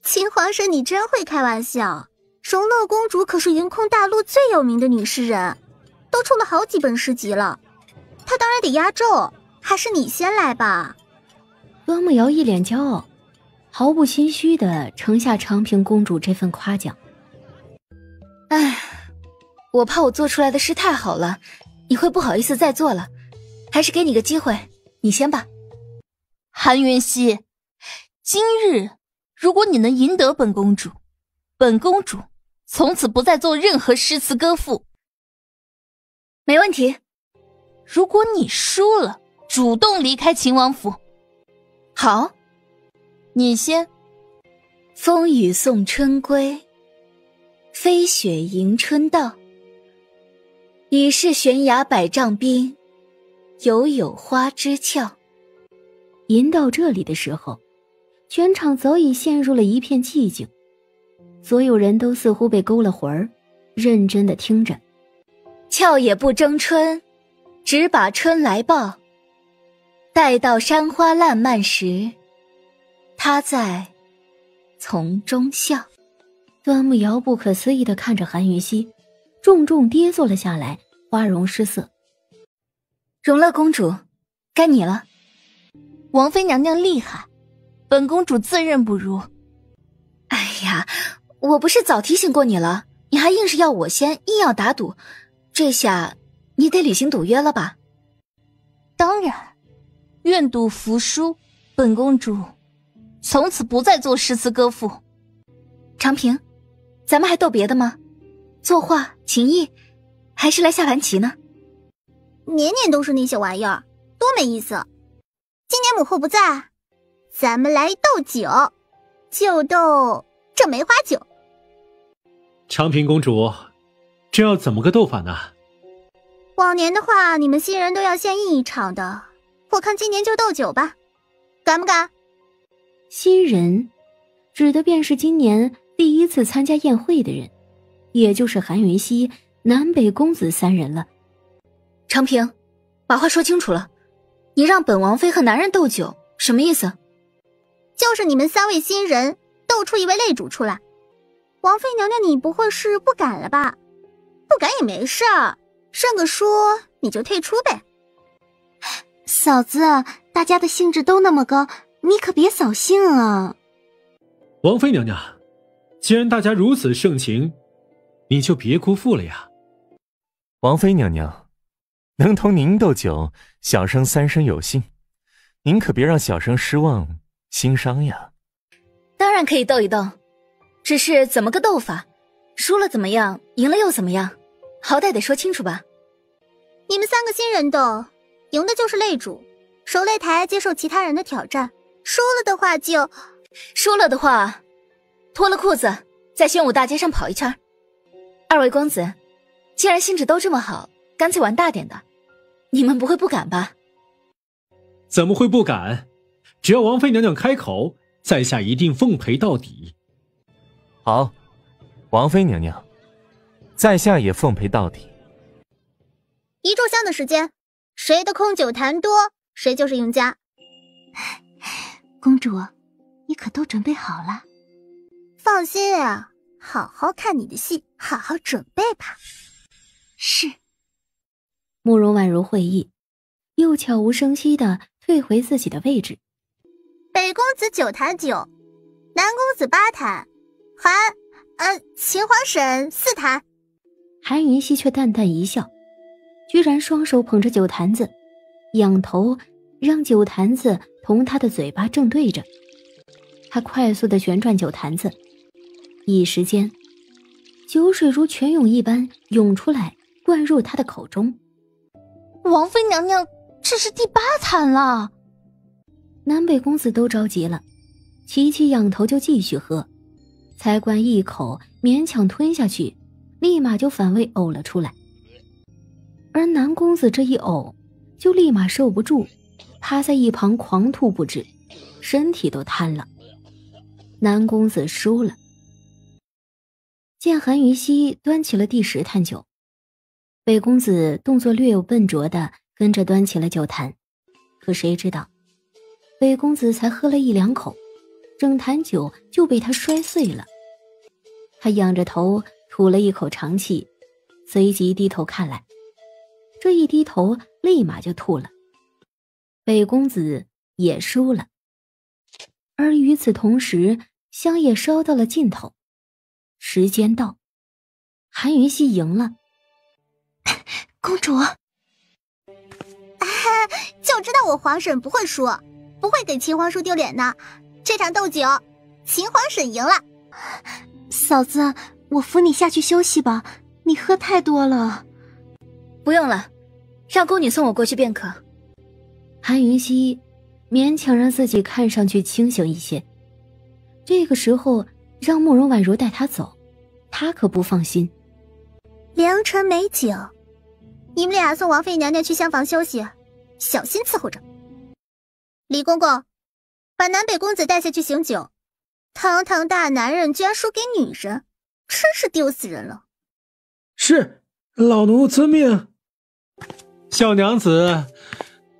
S9: 秦皇婶，你真会开玩笑，荣乐公主可是云空大陆最有名的女诗人，都出了好几本诗集了，她当然得压轴，还是你先来吧。
S4: 端木瑶一脸骄傲，毫不心虚地承下长平公主这份夸奖。
S1: 唉，我怕我做出来的诗太好了，你会不好意思再做了，还是给你个机会，你先吧。
S17: 韩云熙，今日如果你能赢得本公主，本公主从此不再做任何诗词歌赋。
S1: 没问题。
S17: 如果你输了，主动离开秦王府。
S1: 好，
S17: 你先。
S1: 风雨送春归，飞雪迎春到。已是悬崖百丈冰，犹有花枝俏。
S4: 吟到这里的时候，全场早已陷入了一片寂静，所有人都似乎被勾了魂儿，认真地听着。
S1: 俏也不争春，只把春来报。待到山花烂漫时，他在丛中笑。
S4: 端木瑶不可思议地看着韩云熙，重重跌坐了下来，花容失色。
S1: 荣乐公主，该你了。
S17: 王妃娘娘厉害，本公主自认不如。
S1: 哎呀，我不是早提醒过你了，你还硬是要我先，硬要打赌，这下你得履行赌约了吧？
S17: 当然，愿赌服输，本公主从此不再做诗词歌赋。
S1: 长平，咱们还斗别的吗？作画、琴艺，还是来下盘棋呢？
S9: 年年都是那些玩意儿，多没意思。今年母后不在，咱们来斗酒，就斗这梅花酒。
S10: 长平公主，这要怎么个斗法呢？
S9: 往年的话，你们新人都要先赢一场的，我看今年就斗酒吧，敢不敢？
S4: 新人指的便是今年第一次参加宴会的人，也就是韩云熙、南北公子三人了。
S1: 长平，把话说清楚了，你让本王妃和男人斗酒，什么意思？
S9: 就是你们3位新人斗出一位擂主出来。王妃娘娘，你不会是不敢了吧？不敢也没事儿，胜个输你就退出呗。
S15: 嫂子，大家的兴致都那么高，你可别扫兴啊。
S10: 王妃娘娘，既然大家如此盛情，你就别辜负了呀。
S16: 王妃娘娘，能同您斗酒，小生三生有幸，您可别让小生失望心伤呀。
S1: 当然可以斗一斗，只是怎么个斗法？输了怎么样？赢了又怎么样？好歹得说清楚吧。
S9: 你们3个新人斗，赢的就是擂主，守擂台接受其他人的挑战。输了的话，脱了裤子在玄武大街上跑一圈。2位公子，既然兴致都这么好，干脆玩大点的。你们不会不敢吧？
S10: 怎么会不敢？只要王妃娘娘开口，在下一定奉陪到底。
S16: 好，王妃娘娘，在下也奉陪到底。
S9: 1炷香的时间，谁的空酒坛多，谁就是赢家。
S15: 公主，你可都准备好了？
S9: 放心啊，好好看你的戏，好好准备吧。
S15: 是。
S4: 慕容婉如会意，又悄无声息地退回自己的位置。
S9: 北公子9坛酒，南公子8坛，秦皇婶4坛。
S4: 韩云熙却淡淡一笑，居然双手捧着酒坛子，仰头让酒坛子同他的嘴巴正对着。他快速地旋转酒坛子，一时间，酒水如泉涌一般涌出来，灌入他的口中。
S17: 王妃娘娘，这是第8坛了。
S4: 南北公子都着急了，齐齐仰头就继续喝，才灌一口，勉强吞下去，立马就反胃呕了出来。而南公子这一呕，就立马受不住，趴在一旁狂吐不止，身体都瘫了。南公子输了。见韩云熙端起了第10坛酒，北公子动作略有笨拙的跟着端起了酒坛，可谁知道北公子才喝了1-2口，整坛酒就被他摔碎了。他仰着头吐了一口长气，随即低头看来，这一低头立马就吐了。北公子也输了，而与此同时，香也烧到了尽头。时间到，韩云熙赢了。
S15: 公主，就知道我皇婶不会输，不会给秦皇叔丢脸的。这场斗酒，秦皇婶赢了。
S9: 嫂子，我扶你下去休息吧，你喝太多了。
S1: 不用了，让宫女送我过去便可。
S4: 韩云熙勉强让自己看上去清醒一些。这个时候让慕容婉如带他走，他可不放心。
S15: 良辰美景，你们俩送王妃娘娘去厢房休息，小心伺候着。李公公，把南北公子带下去醒酒。堂堂大男人居然输给女人，真是丢死人了。
S12: 是，老奴遵命。小娘子，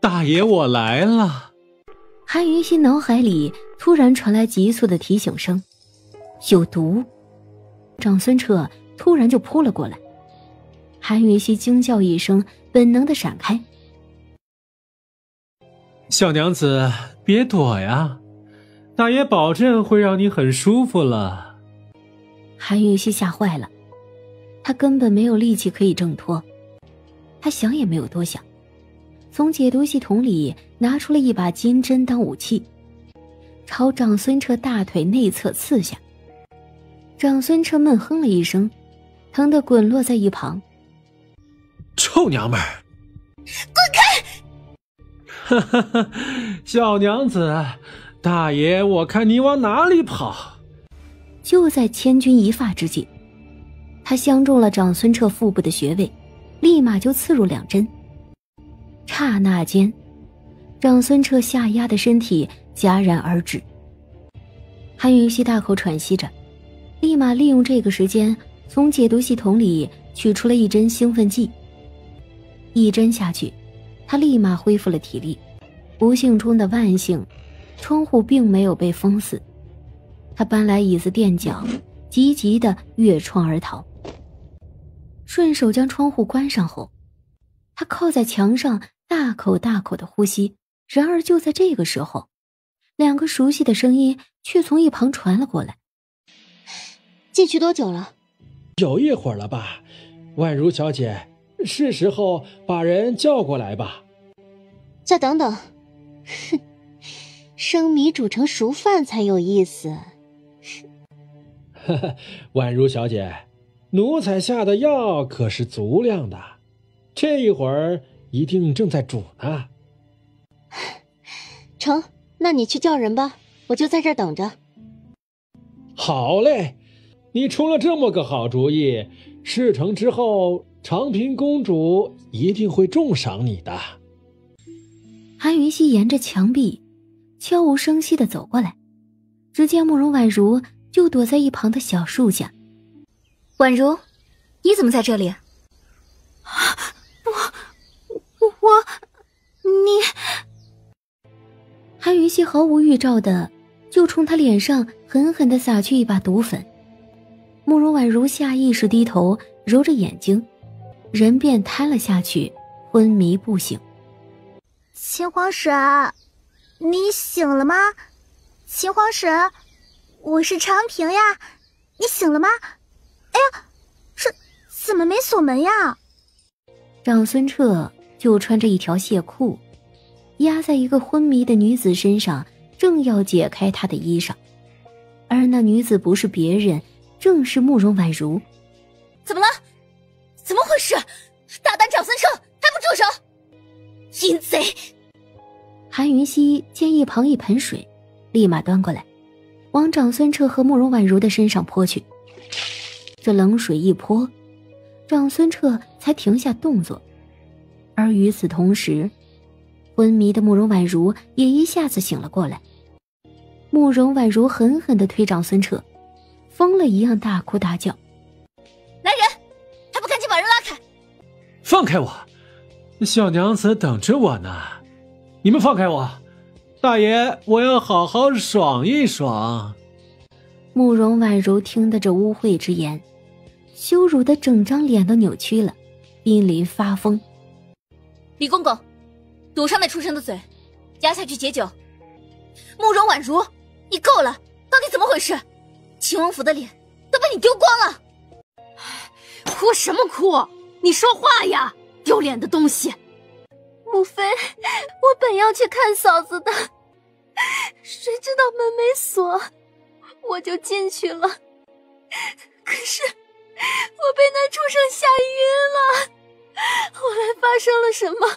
S12: 大爷我来了。
S4: 韩云熙脑海里突然传来急促的提醒声，有毒。长孙彻突然就扑了过来，韩云熙惊叫一声，本能的闪开。
S12: 小娘子别躲呀，大爷保证会让你很舒服了。
S4: 韩云熙吓坏了，他根本没有力气可以挣脱。他想也没有多想，从解毒系统里拿出了一把金针当武器，朝长孙彻大腿内侧刺下。长孙彻闷哼了一声，疼得滚落在一旁。
S12: 臭娘们儿，
S15: 滚开！
S12: 哈哈哈，小娘子，大爷我看你往哪里跑。
S4: 就在千钧一发之际，他相中了长孙彻腹部的穴位，立马就刺入2针。刹那间，长孙彻下压的身体戛然而止。韩云熙大口喘息着，立马利用这个时间从解毒系统里取出了一针兴奋剂。一针下去，他立马恢复了体力。不幸中的万幸，窗户并没有被封死。他搬来椅子垫脚，急急地越窗而逃。顺手将窗户关上后，他靠在墙上大口大口地呼吸。然而就在这个时候，2个熟悉的声音却从一旁传了过来。
S9: 进去多久了？
S12: 有一会儿了吧，婉如小姐，是时候把人叫过来吧。
S9: 再等等，哼，生米煮成熟饭才有意思。
S12: 呵呵，婉如小姐，奴才下的药可是足量的，这一会儿一定正在煮呢。
S9: 成，那你去叫人吧，我就在这儿等着。
S12: 好嘞，你出了这么个好主意，事成之后，长平公主一定会重赏你的。
S4: 韩云熙沿着墙壁悄无声息地走过来，只见慕容婉如就躲在一旁的小树下。
S1: 婉如，你怎么在这里？
S15: 你……
S4: 韩云熙毫无预兆的就冲他脸上狠狠地撒去一把毒粉。慕容婉如下意识低头揉着眼睛，人便瘫了下去，昏迷不醒。
S15: 秦皇婶，你醒了吗？秦皇婶，我是长平呀，你醒了吗？哎呀，这怎么没锁门呀？
S4: 长孙彻就穿着一条亵裤，压在一个昏迷的女子身上，正要解开她的衣裳，而那女子不是别人，正是慕容婉如。
S1: 怎么了？怎么回事？大胆长孙彻，还不住手！阴贼！
S4: 韩云熙见一旁一盆水，立马端过来，往长孙彻和慕容婉如的身上泼去。这冷水一泼，长孙彻才停下动作，而与此同时，昏迷的慕容婉如也一下子醒了过来。慕容婉如狠狠地推长孙彻，疯了一样大哭大叫：“
S1: 来人，还不赶紧把人拉开！
S12: 放开我！小娘子等着我呢！你们放开我！大爷，我要好好爽一爽！”
S4: 慕容婉如听得这污秽之言，羞辱的整张脸都扭曲了，濒临发疯。
S1: 李公公，堵上那畜生的嘴，压下去解酒。慕容婉如，你够了，到底怎么回事？秦王府的脸都被你丢光了。
S5: 哭什么哭？你说话呀，丢脸的东西！
S18: 母妃，我本要去看嫂子的，谁知道门没锁，我就进去了。可是我被那畜生吓晕了，后来发生了什么，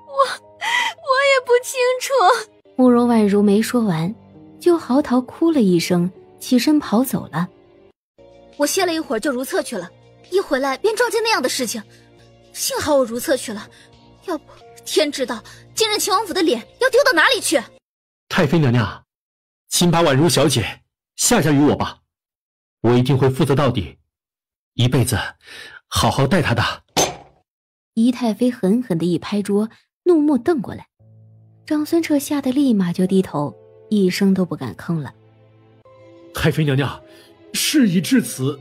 S18: 我也不清楚。
S4: 慕容婉如没说完，就嚎啕哭了一声，起身跑走了。
S1: 我歇了一会儿就如厕去了，一回来便撞见那样的事情，幸好我如厕去了，要不天知道今日秦王府的脸要丢到哪里去。
S10: 太妃娘娘，请把婉如小姐下嫁于我吧，我一定会负责到底，一辈子好好待她的。
S4: 仪太妃狠狠地一拍桌，怒目瞪过来。长孙彻吓得立马就低头，一声都不敢吭了。
S10: 太妃娘娘，事已至此，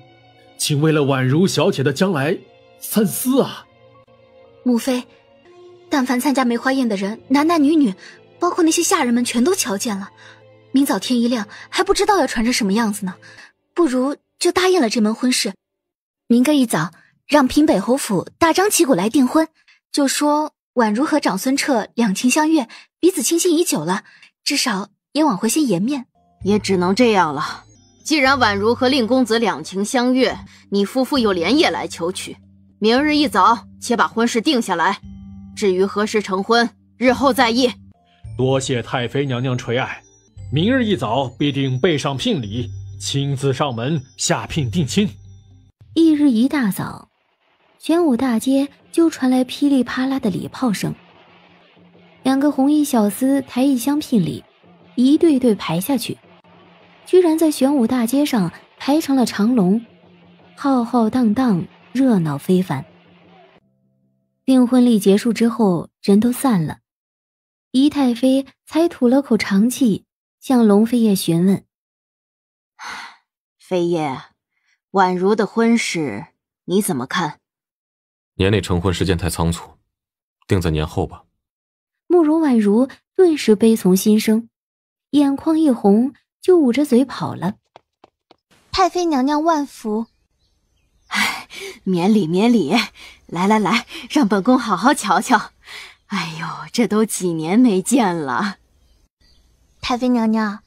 S10: 请为了婉如小姐的将来三思啊。
S1: 母妃，但凡参加梅花宴的人，男男女女，包括那些下人们，全都瞧见了。明早天一亮，还不知道要传成什么样子呢。不如就答应了这门婚事，明个一早让平北侯府大张旗鼓来订婚，就说婉如和长孙彻两情相悦，彼此倾心已久了，至少也往回些颜面。
S5: 也只能这样了。既然婉如和令公子两情相悦，你夫妇又连夜来求娶，明日一早且把婚事定下来。至于何时成婚，日后再议。
S12: 多谢太妃娘娘垂爱，明日一早必定备上聘礼，亲自上门下聘定亲。
S4: 翌日一大早，玄武大街就传来噼里啪啦的礼炮声。两个红衣小厮抬一箱聘礼，一对对排下去，居然在玄武大街上排成了长龙，浩浩荡荡，热闹非凡。订婚礼结束之后，人都散了，仪太妃才吐了口长气，向龙飞叶询问：
S5: 飞叶，婉如的婚事你怎么看？
S13: 年内成婚时间太仓促，定在年后吧。
S4: 慕容婉如顿时悲从心生，眼眶一红，就捂着嘴跑了。
S17: 太妃娘娘万福。
S5: 免礼免礼，来来来，让本宫好好瞧瞧。哎呦，这都几年没见了。
S17: 太妃娘娘，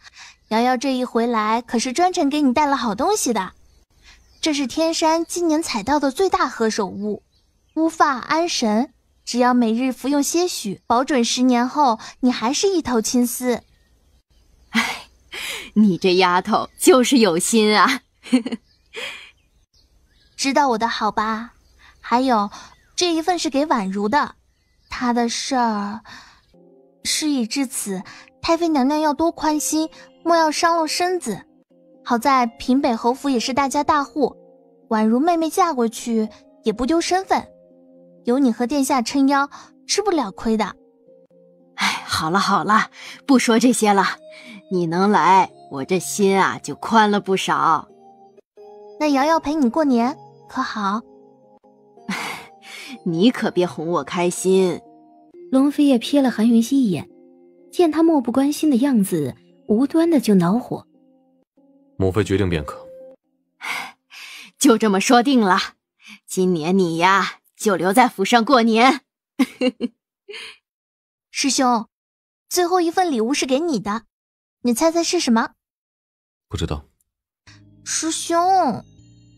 S17: 瑶瑶这一回来可是专程给你带了好东西的。这是天山今年采到的最大何首乌，乌发安神，只要每日服用些许，保准10年后你还是一头青丝。
S5: 哎，你这丫头就是有心啊。
S17: 知道我的好吧？还有这一份是给婉如的，她的事儿事已至此，太妃娘娘要多宽心，莫要伤了身子。好在平北侯府也是大家大户，婉如妹妹嫁过去也不丢身份，有你和殿下撑腰，吃不了亏的。
S5: 哎，好了好了，不说这些了，你能来，我这心啊就宽了不少。
S17: 那瑶瑶陪你过年可好？
S5: 你可别哄我开心。
S4: 龙飞也瞥了韩云熙一眼，见他漠不关心的样子，无端的就恼火。
S13: 母妃决定便可。
S5: 就这么说定了，今年你呀就留在府上过年。
S17: 师兄，最后一份礼物是给你的，你猜猜是什么？
S13: 不知道。
S17: 师兄，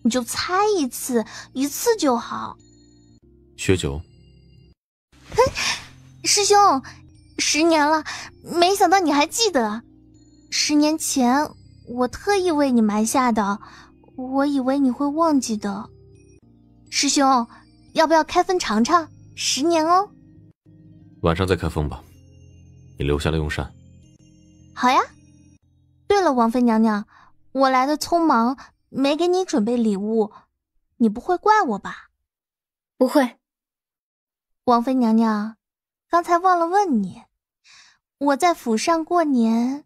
S17: 你就猜一次，一次就好。
S13: 血酒。
S17: 师兄，10年了，没想到你还记得。10年前我特意为你埋下的，我以为你会忘记的。师兄，要不要开封尝尝？10年哦。
S13: 晚上再开封吧，你留下来用膳。
S17: 好呀。对了，王妃娘娘，我来的匆忙，没给你准备礼物，你不会怪我吧？
S1: 不会。
S17: 王妃娘娘，刚才忘了问你，我在府上过年，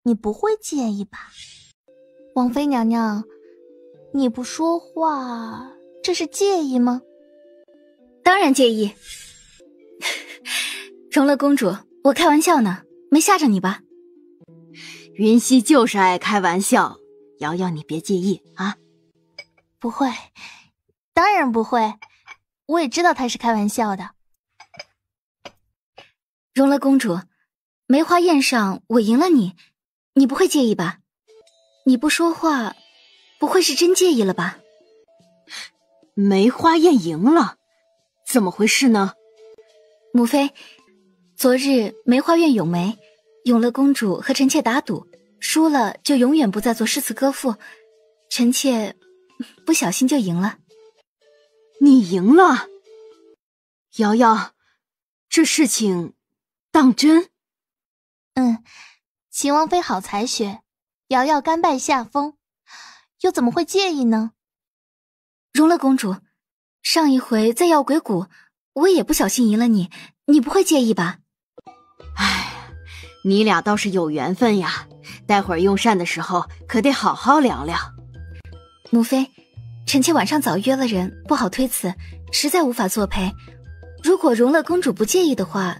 S17: 你不会介意吧？王妃娘娘，你不说话，这是介意吗？
S1: 当然介意。荣乐公主，我开玩笑呢，没吓着你吧？
S5: 云溪就是爱开玩笑，瑶瑶你别介意啊。
S17: 不会，当然不会，我也知道她是开玩笑的。
S1: 荣乐公主，梅花宴上我赢了你，你不会介意吧？你不说话，不会是真介意了吧？
S5: 梅花宴赢了，怎么回事呢？
S1: 母妃，昨日梅花院咏梅，永乐公主和臣妾打赌，输了就永远不再做诗词歌赋，臣妾不小心就赢了。
S5: 你赢了？瑶瑶，这事情当真？
S17: 秦王妃好才学，瑶瑶甘拜下风，又怎么会介意呢？
S1: 荣乐公主，上一回在药鬼谷，我也不小心赢了你，你不会介意吧？
S5: 哎，你俩倒是有缘分呀，待会儿用膳的时候可得好好聊聊。
S1: 母妃，臣妾晚上早约了人，不好推辞，实在无法作陪。如果荣乐公主不介意的话，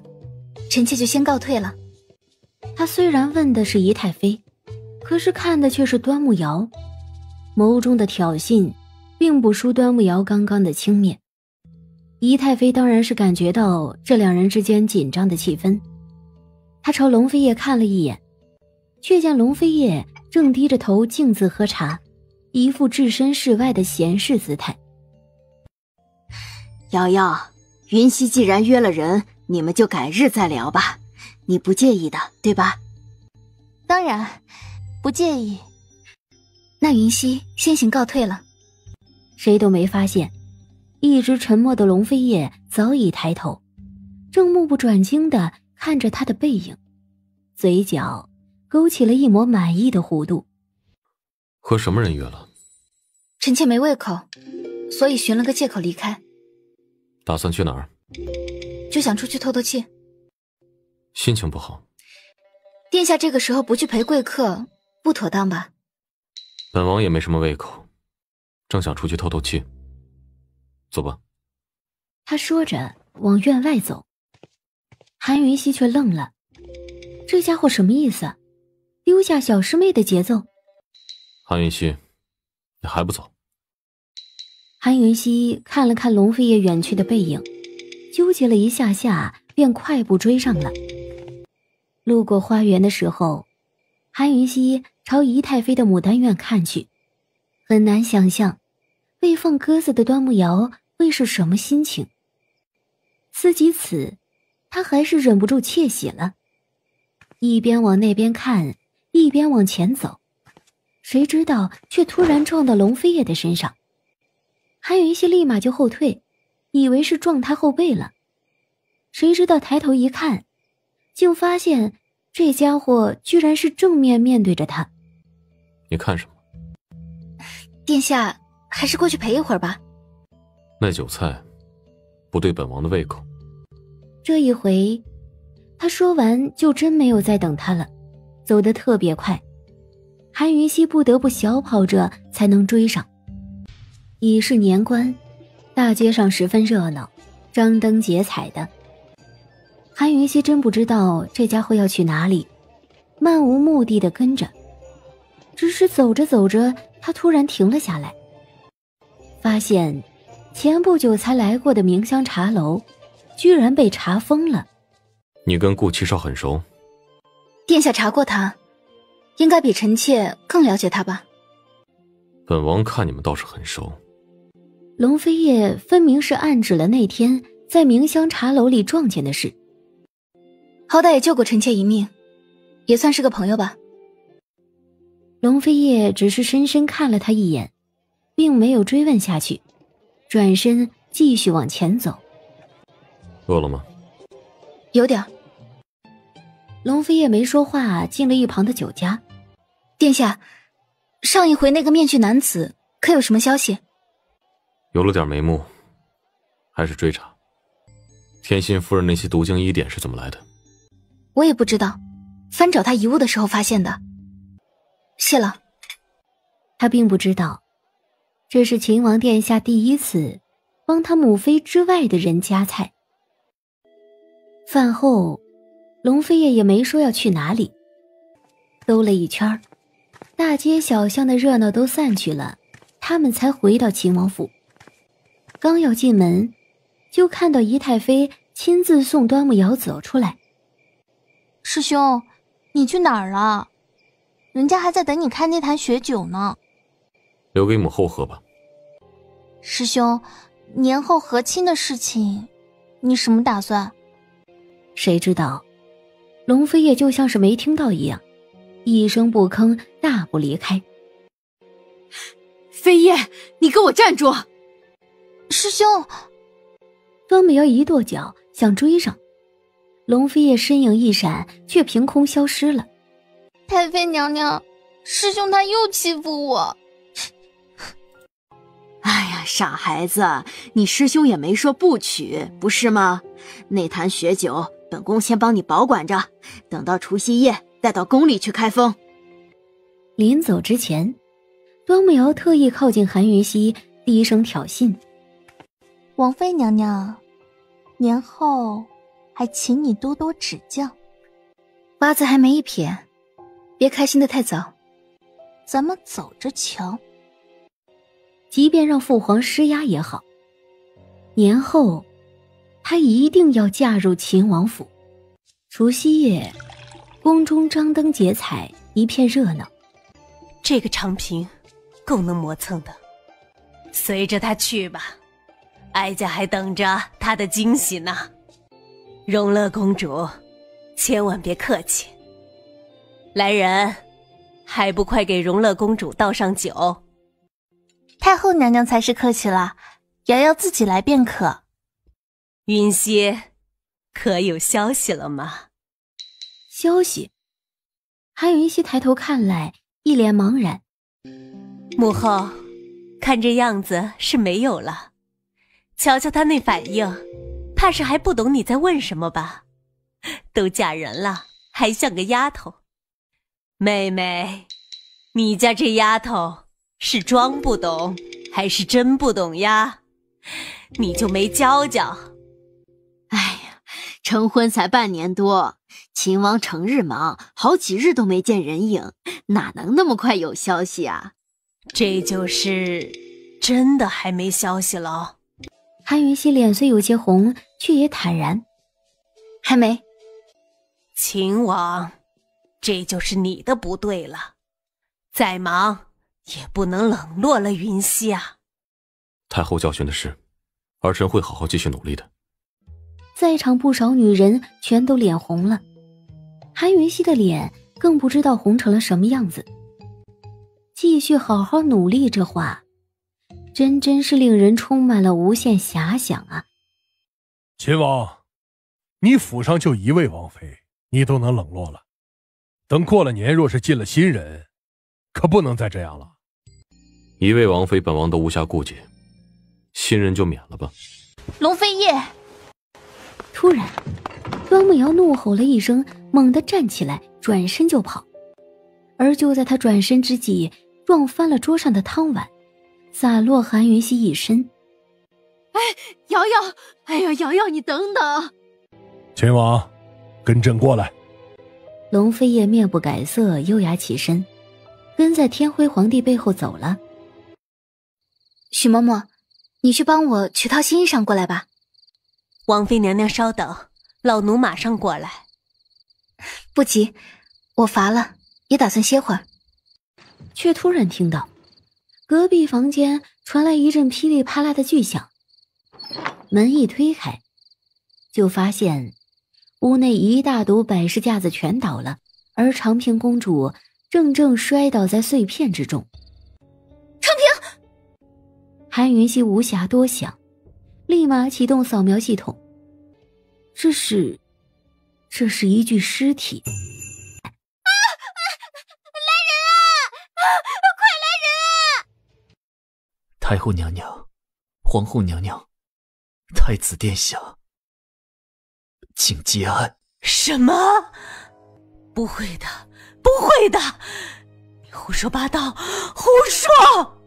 S1: 臣妾就先告退了。
S4: 他虽然问的是仪太妃，可是看的却是端木瑶，眸中的挑衅并不输端木瑶刚刚的轻蔑。仪太妃当然是感觉到这两人之间紧张的气氛，她朝龙飞叶看了一眼，却见龙飞叶正低着头径自喝茶，一副置身事外的闲适姿态。
S5: 瑶瑶，云溪既然约了人，你们就改日再聊吧，你不介意的，对吧？
S17: 当然不介意。
S1: 那云溪先行告退了。
S4: 谁都没发现，一直沉默的龙飞叶早已抬头，正目不转睛地看着他的背影，嘴角勾起了一抹满意的弧度。
S13: 和什么人约了？
S1: 臣妾没胃口，所以寻了个借口离开。
S13: 打算去哪儿？
S1: 就想出去透透气。
S13: 心情不好。
S1: 殿下这个时候不去陪贵客，不妥当吧？
S13: 本王也没什么胃口，正想出去透透气。走吧。
S4: 他说着往院外走，韩云溪却愣了，这家伙什么意思？丢下小师妹的节奏？
S13: 韩云溪，你还不走？
S4: 韩云溪看了看龙飞叶远去的背影，纠结了一下下，便快步追上了。路过花园的时候，韩云溪朝仪太妃的牡丹院看去，很难想象被放鸽子的端木瑶会是什么心情。思及此，他还是忍不住窃喜了，一边往那边看，一边往前走，谁知道却突然撞到龙飞叶的身上。韩云溪立马就后退，以为是撞他后背了，谁知道抬头一看，竟发现这家伙居然是正面面对着他。
S13: 你看什么？
S1: 殿下还是过去陪一会儿吧。
S13: 那酒菜不对本王的胃口。
S4: 这一回他说完就真没有再等他了，走得特别快，韩云溪不得不小跑着才能追上。已是年关，大街上十分热闹，张灯结彩的。韩云溪真不知道这家伙要去哪里，漫无目的地跟着，只是走着走着，他突然停了下来，发现前不久才来过的明香茶楼居然被查封了。
S13: 你跟顾七少很熟？
S1: 殿下查过他，应该比臣妾更了解他吧？
S13: 本王看你们倒是很熟。
S4: 龙飞叶分明是暗指了那天在明香茶楼里撞见的事。
S1: 好歹也救过臣妾一命，也算是个朋友吧。
S4: 龙飞叶只是深深看了他一眼，并没有追问下去，转身继续往前走。
S13: 饿了吗？
S1: 有点。
S4: 龙飞叶没说话，进了一旁的酒家。
S1: 殿下，上一回那个面具男子可有什么消息？
S13: 有了点眉目，还是追查。天心夫人那些毒精疑点是怎么来的？
S1: 我也不知道，翻找他遗物的时候发现的。谢了。
S4: 他并不知道，这是秦王殿下第一次帮他母妃之外的人夹菜。饭后，龙飞爷也没说要去哪里，兜了一圈，大街小巷的热闹都散去了，他们才回到秦王府。刚要进门，就看到姨太妃亲自送端木瑶走出来。
S17: 师兄，你去哪儿了？人家还在等你开那坛血酒呢。
S13: 留给母后喝吧。
S17: 师兄，年后和亲的事情，你什么打算？
S4: 谁知道，龙飞也就像是没听到一样，一声不吭，大步离开。
S5: 飞叶，你给我站住！
S17: 师兄，
S4: 端木瑶一跺脚想追上，龙飞叶身影一闪，却凭空消失了。
S17: 太妃娘娘，师兄他又欺负我。
S5: 哎呀，傻孩子，你师兄也没说不娶，不是吗？那坛血酒，本宫先帮你保管着，等到除夕夜带到宫里去开封。
S4: 临走之前，端木瑶特意靠近韩云熙，低声挑衅：
S17: 王妃娘娘，年后还请你多多指教。
S1: 八字还没一撇，别开心得太早。
S17: 咱们走着瞧。
S4: 即便让父皇施压也好，年后她一定要嫁入秦王府。除夕夜，宫中张灯结彩，一片热闹。
S14: 这个长平够能磨蹭的，随着他去吧，哀家还等着他的惊喜呢。荣乐公主，千万别客气。来人，还不快给荣乐公主倒上酒。
S17: 太后娘娘才是客气了，瑶瑶自己来便可。
S14: 云溪，可有消息了吗？
S4: 消息？韩云溪抬头看来，一脸茫然。
S14: 母后，看这样子是没有了。瞧瞧她那反应，怕是还不懂你在问什么吧？都嫁人了，还像个丫头。妹妹，你家这丫头是装不懂还是真不懂呀？你就没教教？
S5: 哎呀，成婚才半年多，秦王成日忙，好几日都没见人影，哪能那么快有消息啊？
S14: 这就是真的还没消息了。
S4: 韩云熙脸虽有些红，却也坦然：
S1: 还没。
S14: 秦王，这就是你的不对了，再忙也不能冷落了云溪啊。
S13: 太后教训的是，儿臣会好好继续努力的。
S4: 在场不少女人全都脸红了，韩云熙的脸更不知道红成了什么样子。继续好好努力，这话真是令人充满了无限遐想啊。
S11: 秦王，你府上就一位王妃，你都能冷落了，等过了年若是进了新人，可不能再这样了。
S13: 一位王妃本王都无暇顾及，新人就免了吧。
S17: 龙飞叶！
S4: 突然，端木瑶怒吼了一声，猛地站起来，转身就跑。而就在他转身之际，撞翻了桌上的汤碗，洒落韩云熙一身。
S5: 哎，瑶瑶，哎呀，瑶瑶，你等等！
S11: 秦王，跟朕过来。
S4: 龙飞叶面不改色，优雅起身，跟在天辉皇帝背后走了。
S1: 许嬷嬷，你去帮我取套新衣裳过来吧。
S14: 王妃娘娘稍等，老奴马上过来。
S1: 不急，我乏了，也打算歇会儿。
S4: 却突然听到隔壁房间传来一阵噼里啪啦的巨响，门一推开，就发现屋内一大堵摆饰架子全倒了，而长平公主正摔倒在碎片之中。
S1: 长平！
S4: 韩云熙无暇多想，立马启动扫描系统。这是一具尸体。
S8: 太后娘娘，皇后娘娘，太子殿下，请结案。
S14: 什么？不会的，不会的！胡说八道，胡说！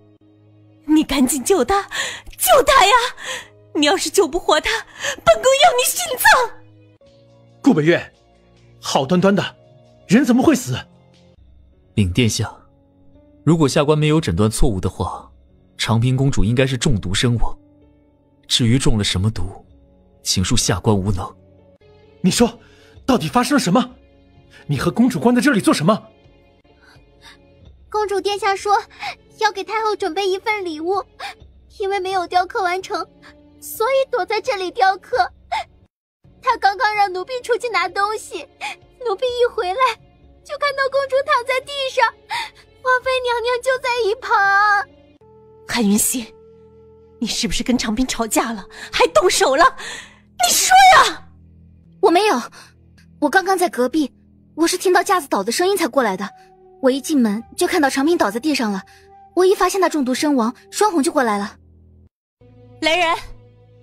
S14: 你赶紧救他，救他呀！你要是救不活他，本宫要你心脏！
S10: 顾北岳，好端端的，人怎么会死？
S8: 禀殿下，如果下官没有诊断错误的话，长平公主应该是中毒身亡。至于中了什么毒，请恕下官无能。
S10: 你说，到底发生了什么？你和公主关在这里做什么？
S15: 公主殿下说要给太后准备一份礼物，因为没有雕刻完成，所以躲在这里雕刻。她刚刚让奴婢出去拿东西，奴婢一回来就看到公主躺在地上，王妃娘娘就在一旁。
S14: 韩云溪，你是不是跟长平吵架了，还动手了？你说呀！
S1: 我没有，我刚刚在隔壁，我是听到架子倒的声音才过来的。我一进门就看到长平倒在地上了，我一发现他中毒身亡，双红就过来了。
S14: 来人，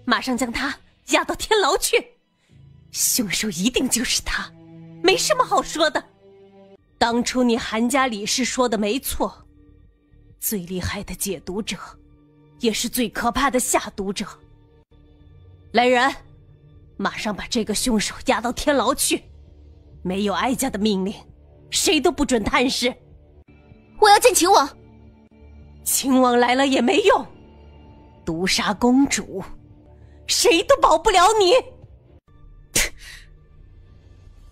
S14: 马上将他押到天牢去！凶手一定就是他，没什么好说的。当初你韩家李氏说的没错，最厉害的解毒者，也是最可怕的下毒者。来人，马上把这个凶手押到天牢去！没有哀家的命令，谁都不准探视。
S1: 我要见秦王。
S14: 秦王来了也没用，毒杀公主，谁都保不了你。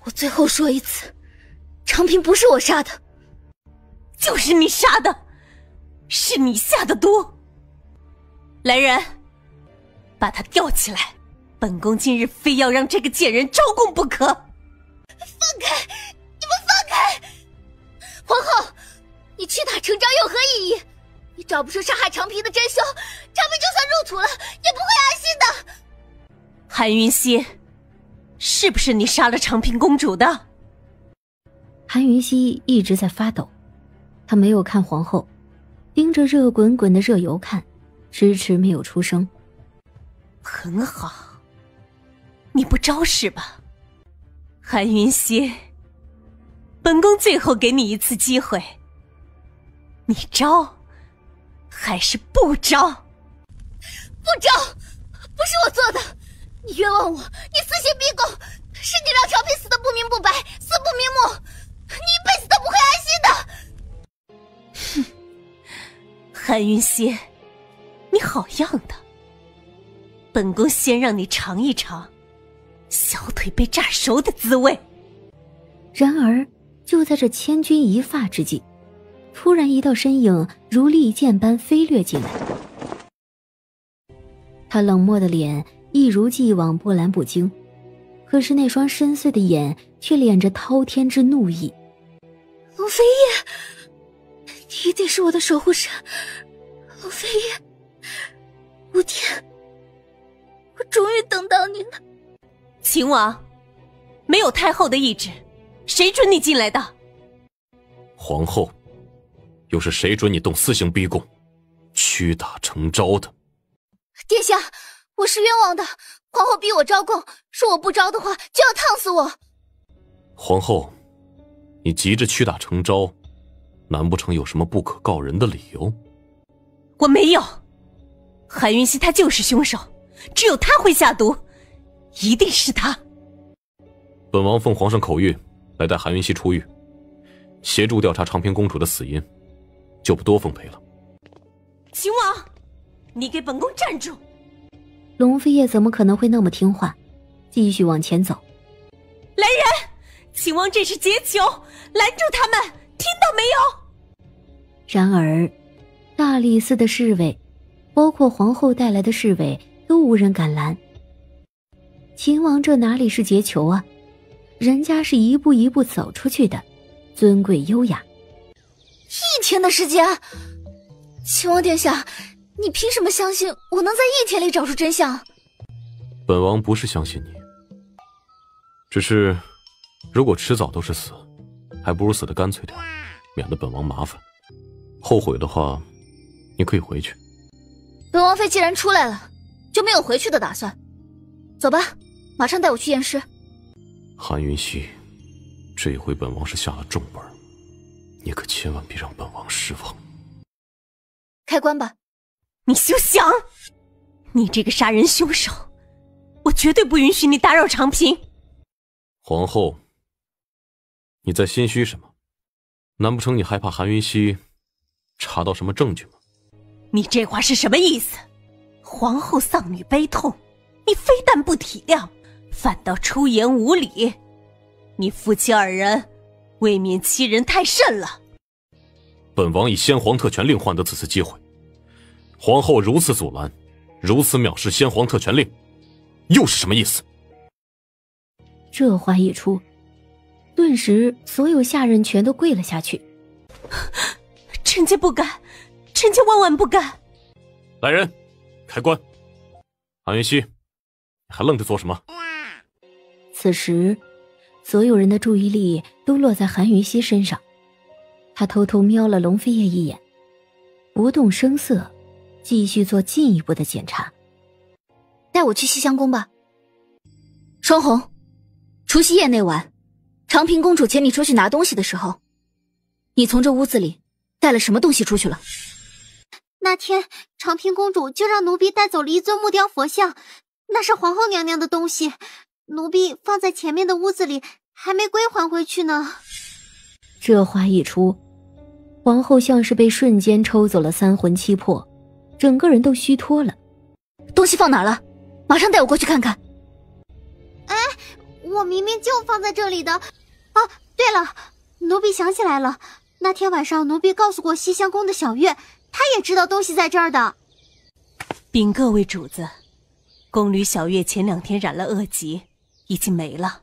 S1: 我最后说一次，长平不是我杀的。
S14: 就是你杀的，是你下的毒。来人，把他吊起来，本宫今日非要让这个贱人招供不可。
S1: 放开！你们放开！皇后，你屈打成招有何意义？你找不出杀害长平的真凶，长平就算入土了，也不会安心的。
S14: 韩云溪，是不是你杀了长平公主的？
S4: 韩云溪一直在发抖，他没有看皇后，盯着热滚滚的热油看，迟迟没有出声。
S14: 很好，你不招是吧？韩云溪，本宫最后给你一次机会，你招还是不招？
S1: 不招！不是我做的，你冤枉我，你私刑逼供，是你让长平死得不明不白，死不瞑目，你一辈子都不会安心的。
S14: 哼，韩云溪，你好样的！本宫先让你尝一尝小腿被炸熟的滋味。
S4: 然而就在这千钧一发之际，突然一道身影如利剑般飞掠进来，他冷漠的脸一如既往波澜不惊，可是那双深邃的眼却敛着滔天之怒意。
S1: 龙飞叶，你一定是我的守护神。龙飞叶，无天，我终于等到你了。
S14: 秦王，没有太后的懿旨，谁准你进来的？
S13: 皇后，又是谁准你动私刑逼供，屈打成招的？
S1: 殿下，我是冤枉的，皇后逼我招供，说我不招的话就要烫死我。
S13: 皇后，你急着屈打成招，难不成有什么不可告人的理由？
S14: 我没有，韩云溪他就是凶手，只有他会下毒，一定是他。
S13: 本王奉皇上口谕来带韩云溪出狱，协助调查长平公主的死因，就不多奉陪了。
S14: 秦王，你给本宫站住！
S4: 龙飞叶怎么可能会那么听话，继续往前走。
S14: 来人，秦王这是劫囚，拦住他们，听到没有？
S4: 然而大理寺的侍卫，包括皇后带来的侍卫，都无人敢拦。秦王这哪里是劫囚啊，人家是一步一步走出去的，尊贵优雅。
S1: 1天的时间，秦王殿下，你凭什么相信我能在1天里找出真相？
S13: 本王不是相信你，只是如果迟早都是死，还不如死得干脆点，免得本王麻烦。后悔的话，你可以回去。
S1: 本王妃既然出来了，就没有回去的打算。走吧，马上带我去验尸。
S13: 韩云溪，这回本王是下了重本。你可千万别让本王失望。
S1: 开棺吧。
S14: 你休想！你这个杀人凶手，我绝对不允许你打扰长平。
S13: 皇后，你在心虚什么？难不成你害怕韩云熙查到什么证据吗？
S14: 你这话是什么意思？皇后丧女悲痛，你非但不体谅，反倒出言无礼。你夫妻二人未免欺人太甚了。
S13: 本王以先皇特权令换得此次机会，皇后如此阻拦，如此藐视先皇特权令，又是什么意思？
S4: 这话一出，顿时所有下人全都跪了下去。
S14: 臣妾不敢，臣妾万万不敢。
S13: 来人，开棺。韩云熙，还愣着做什么？
S4: 此时所有人的注意力都落在韩云熙身上，他偷偷瞄了龙飞叶一眼，不动声色，继续做进一步的检查。
S1: 带我去西厢宫吧。双红，除夕夜那晚，长平公主请你出去拿东西的时候，你从这屋子里带了什么东西出去了？
S15: 那天长平公主就让奴婢带走了一尊木雕佛像，那是皇后娘娘的东西，奴婢放在前面的屋子里，还没归还回去呢。
S4: 这话一出，皇后像是被瞬间抽走了三魂七魄，整个人都虚脱了。
S1: 东西放哪儿了？马上带我过去看看。
S15: 哎，我明明就放在这里的。啊，对了，奴婢想起来了，那天晚上奴婢告诉过西厢宫的小月，她也知道东西在这儿的。
S14: 禀各位主子，宫女小月前2天染了恶疾，已经没了。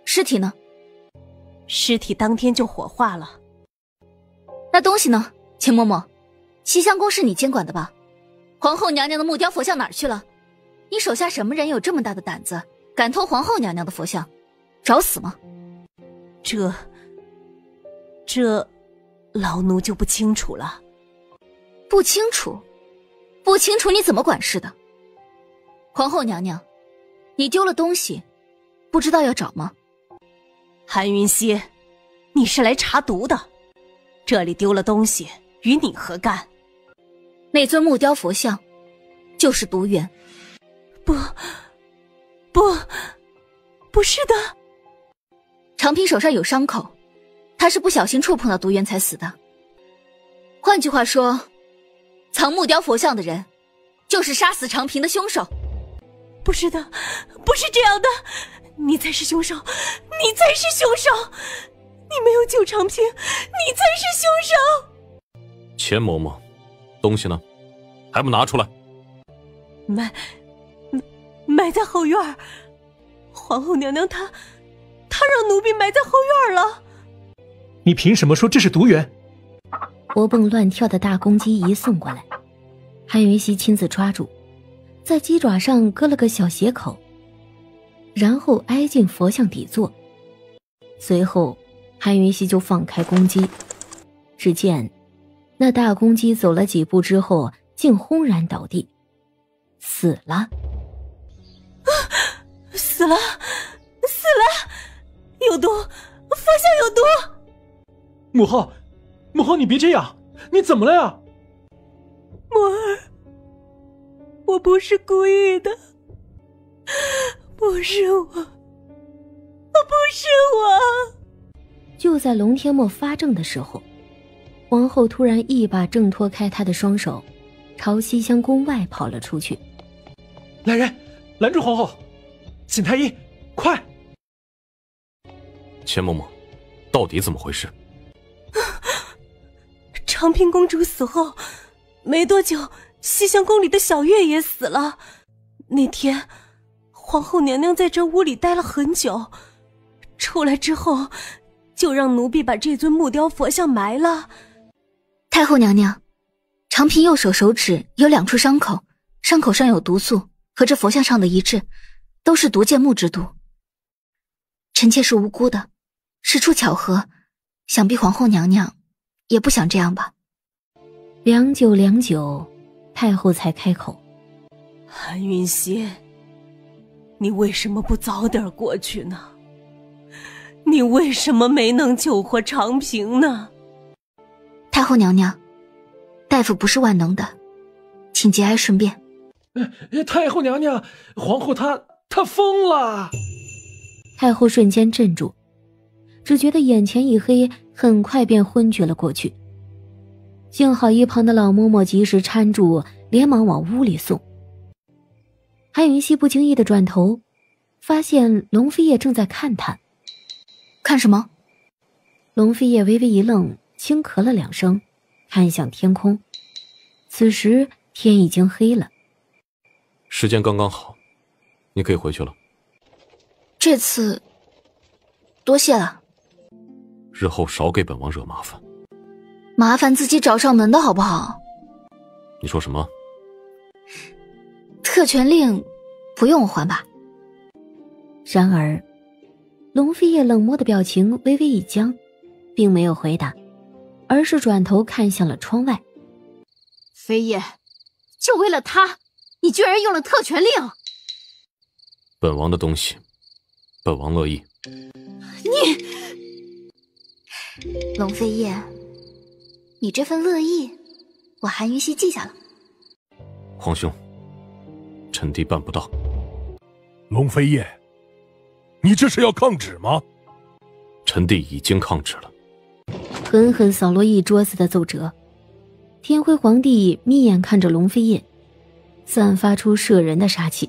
S1: 尸体呢？
S14: 尸体当天就火化了。
S1: 那东西呢？秦嬷嬷，西厢宫是你监管的吧？皇后娘娘的木雕佛像哪儿去了？你手下什么人有这么大的胆子，敢偷皇后娘娘的佛像？找死吗？
S14: 这老奴就不清楚了。
S1: 不清楚？不清楚你怎么管事的？皇后娘娘，你丢了东西，不知道要找吗？
S14: 韩云熙，你是来查毒的，这里丢了东西与你何干？
S1: 那尊木雕佛像就是毒源。不是的。长平手上有伤口，他是不小心触碰到毒源才死的。换句话说，藏木雕佛像的人就是杀死长平的凶手。
S14: 不是的，不是这样的，你才是凶手，你才是凶手，你没有救长平，你才是凶手。
S13: 钱嬷嬷，东西呢？还不拿出来？
S14: 埋在后院。皇后娘娘她让奴婢埋在后院了。
S10: 你凭什么说这是毒源？
S4: 活蹦乱跳的大公鸡一送过来，韩云熙亲自抓住，在鸡爪上割了个小血口，然后挨进佛像底座。随后韩云熙就放开公鸡，只见那大公鸡走了几步之后竟轰然倒地，死了。
S14: 死了，有毒，佛像有毒。
S10: 母后，你别这样，你怎么了呀？
S14: 母儿，我不是故意的，不是我。
S4: 就在龙天墨发怔的时候，皇后突然一把挣脱开他的双手，朝西厢宫外跑了出去。
S10: 来人，拦住皇后！景太医，快！
S13: 钱嬷嬷，到底怎么回事？
S14: 长平公主死后没多久，西厢宫里的小月也死了。那天皇后娘娘在这屋里待了很久，出来之后就让奴婢把这尊木雕佛像埋了。
S1: 太后娘娘，长平右手手指有2处伤口，伤口上有毒素，和这佛像上的一致，都是毒剑木之毒。臣妾是无辜的，事出巧合，想必皇后娘娘也不想这样吧。
S4: 良久，太后才开口：
S14: 韩云熙，你为什么不早点过去呢？你为什么没能救活长平呢？
S1: 太后娘娘，大夫不是万能的，请节哀顺变。
S12: 太后娘娘，皇后她疯了！
S4: 太后瞬间镇住，只觉得眼前一黑，很快便昏厥了过去。幸好一旁的老嬷嬷及时搀住，连忙往屋里送。韩云熙不经意地转头，发现龙飞叶正在看他。
S1: 看什么？
S4: 龙飞叶微微一愣，轻咳了2声，看向天空。此时天已经黑了，
S13: 时间刚刚好，你可以回去了。
S1: 这次多谢了，
S13: 日后少给本王惹麻烦。
S1: 麻烦自己找上门的好不好？
S13: 你说什么？
S1: 特权令不用我还吧？
S4: 然而龙飞叶冷漠的表情微微一僵，并没有回答，而是转头看向了窗外。
S5: 飞叶，就为了他，你居然用了特权令！
S13: 本王的东西，本王乐意。
S5: 你，
S1: 龙飞叶，你这份乐意，我韩云熙记下了。
S13: 皇兄，臣弟办不到。
S11: 龙飞叶，你这是要抗旨吗？
S13: 臣弟已经抗旨了。
S4: 狠狠扫落一桌子的奏折。天辉皇帝眯眼看着龙飞叶，散发出摄人的杀气。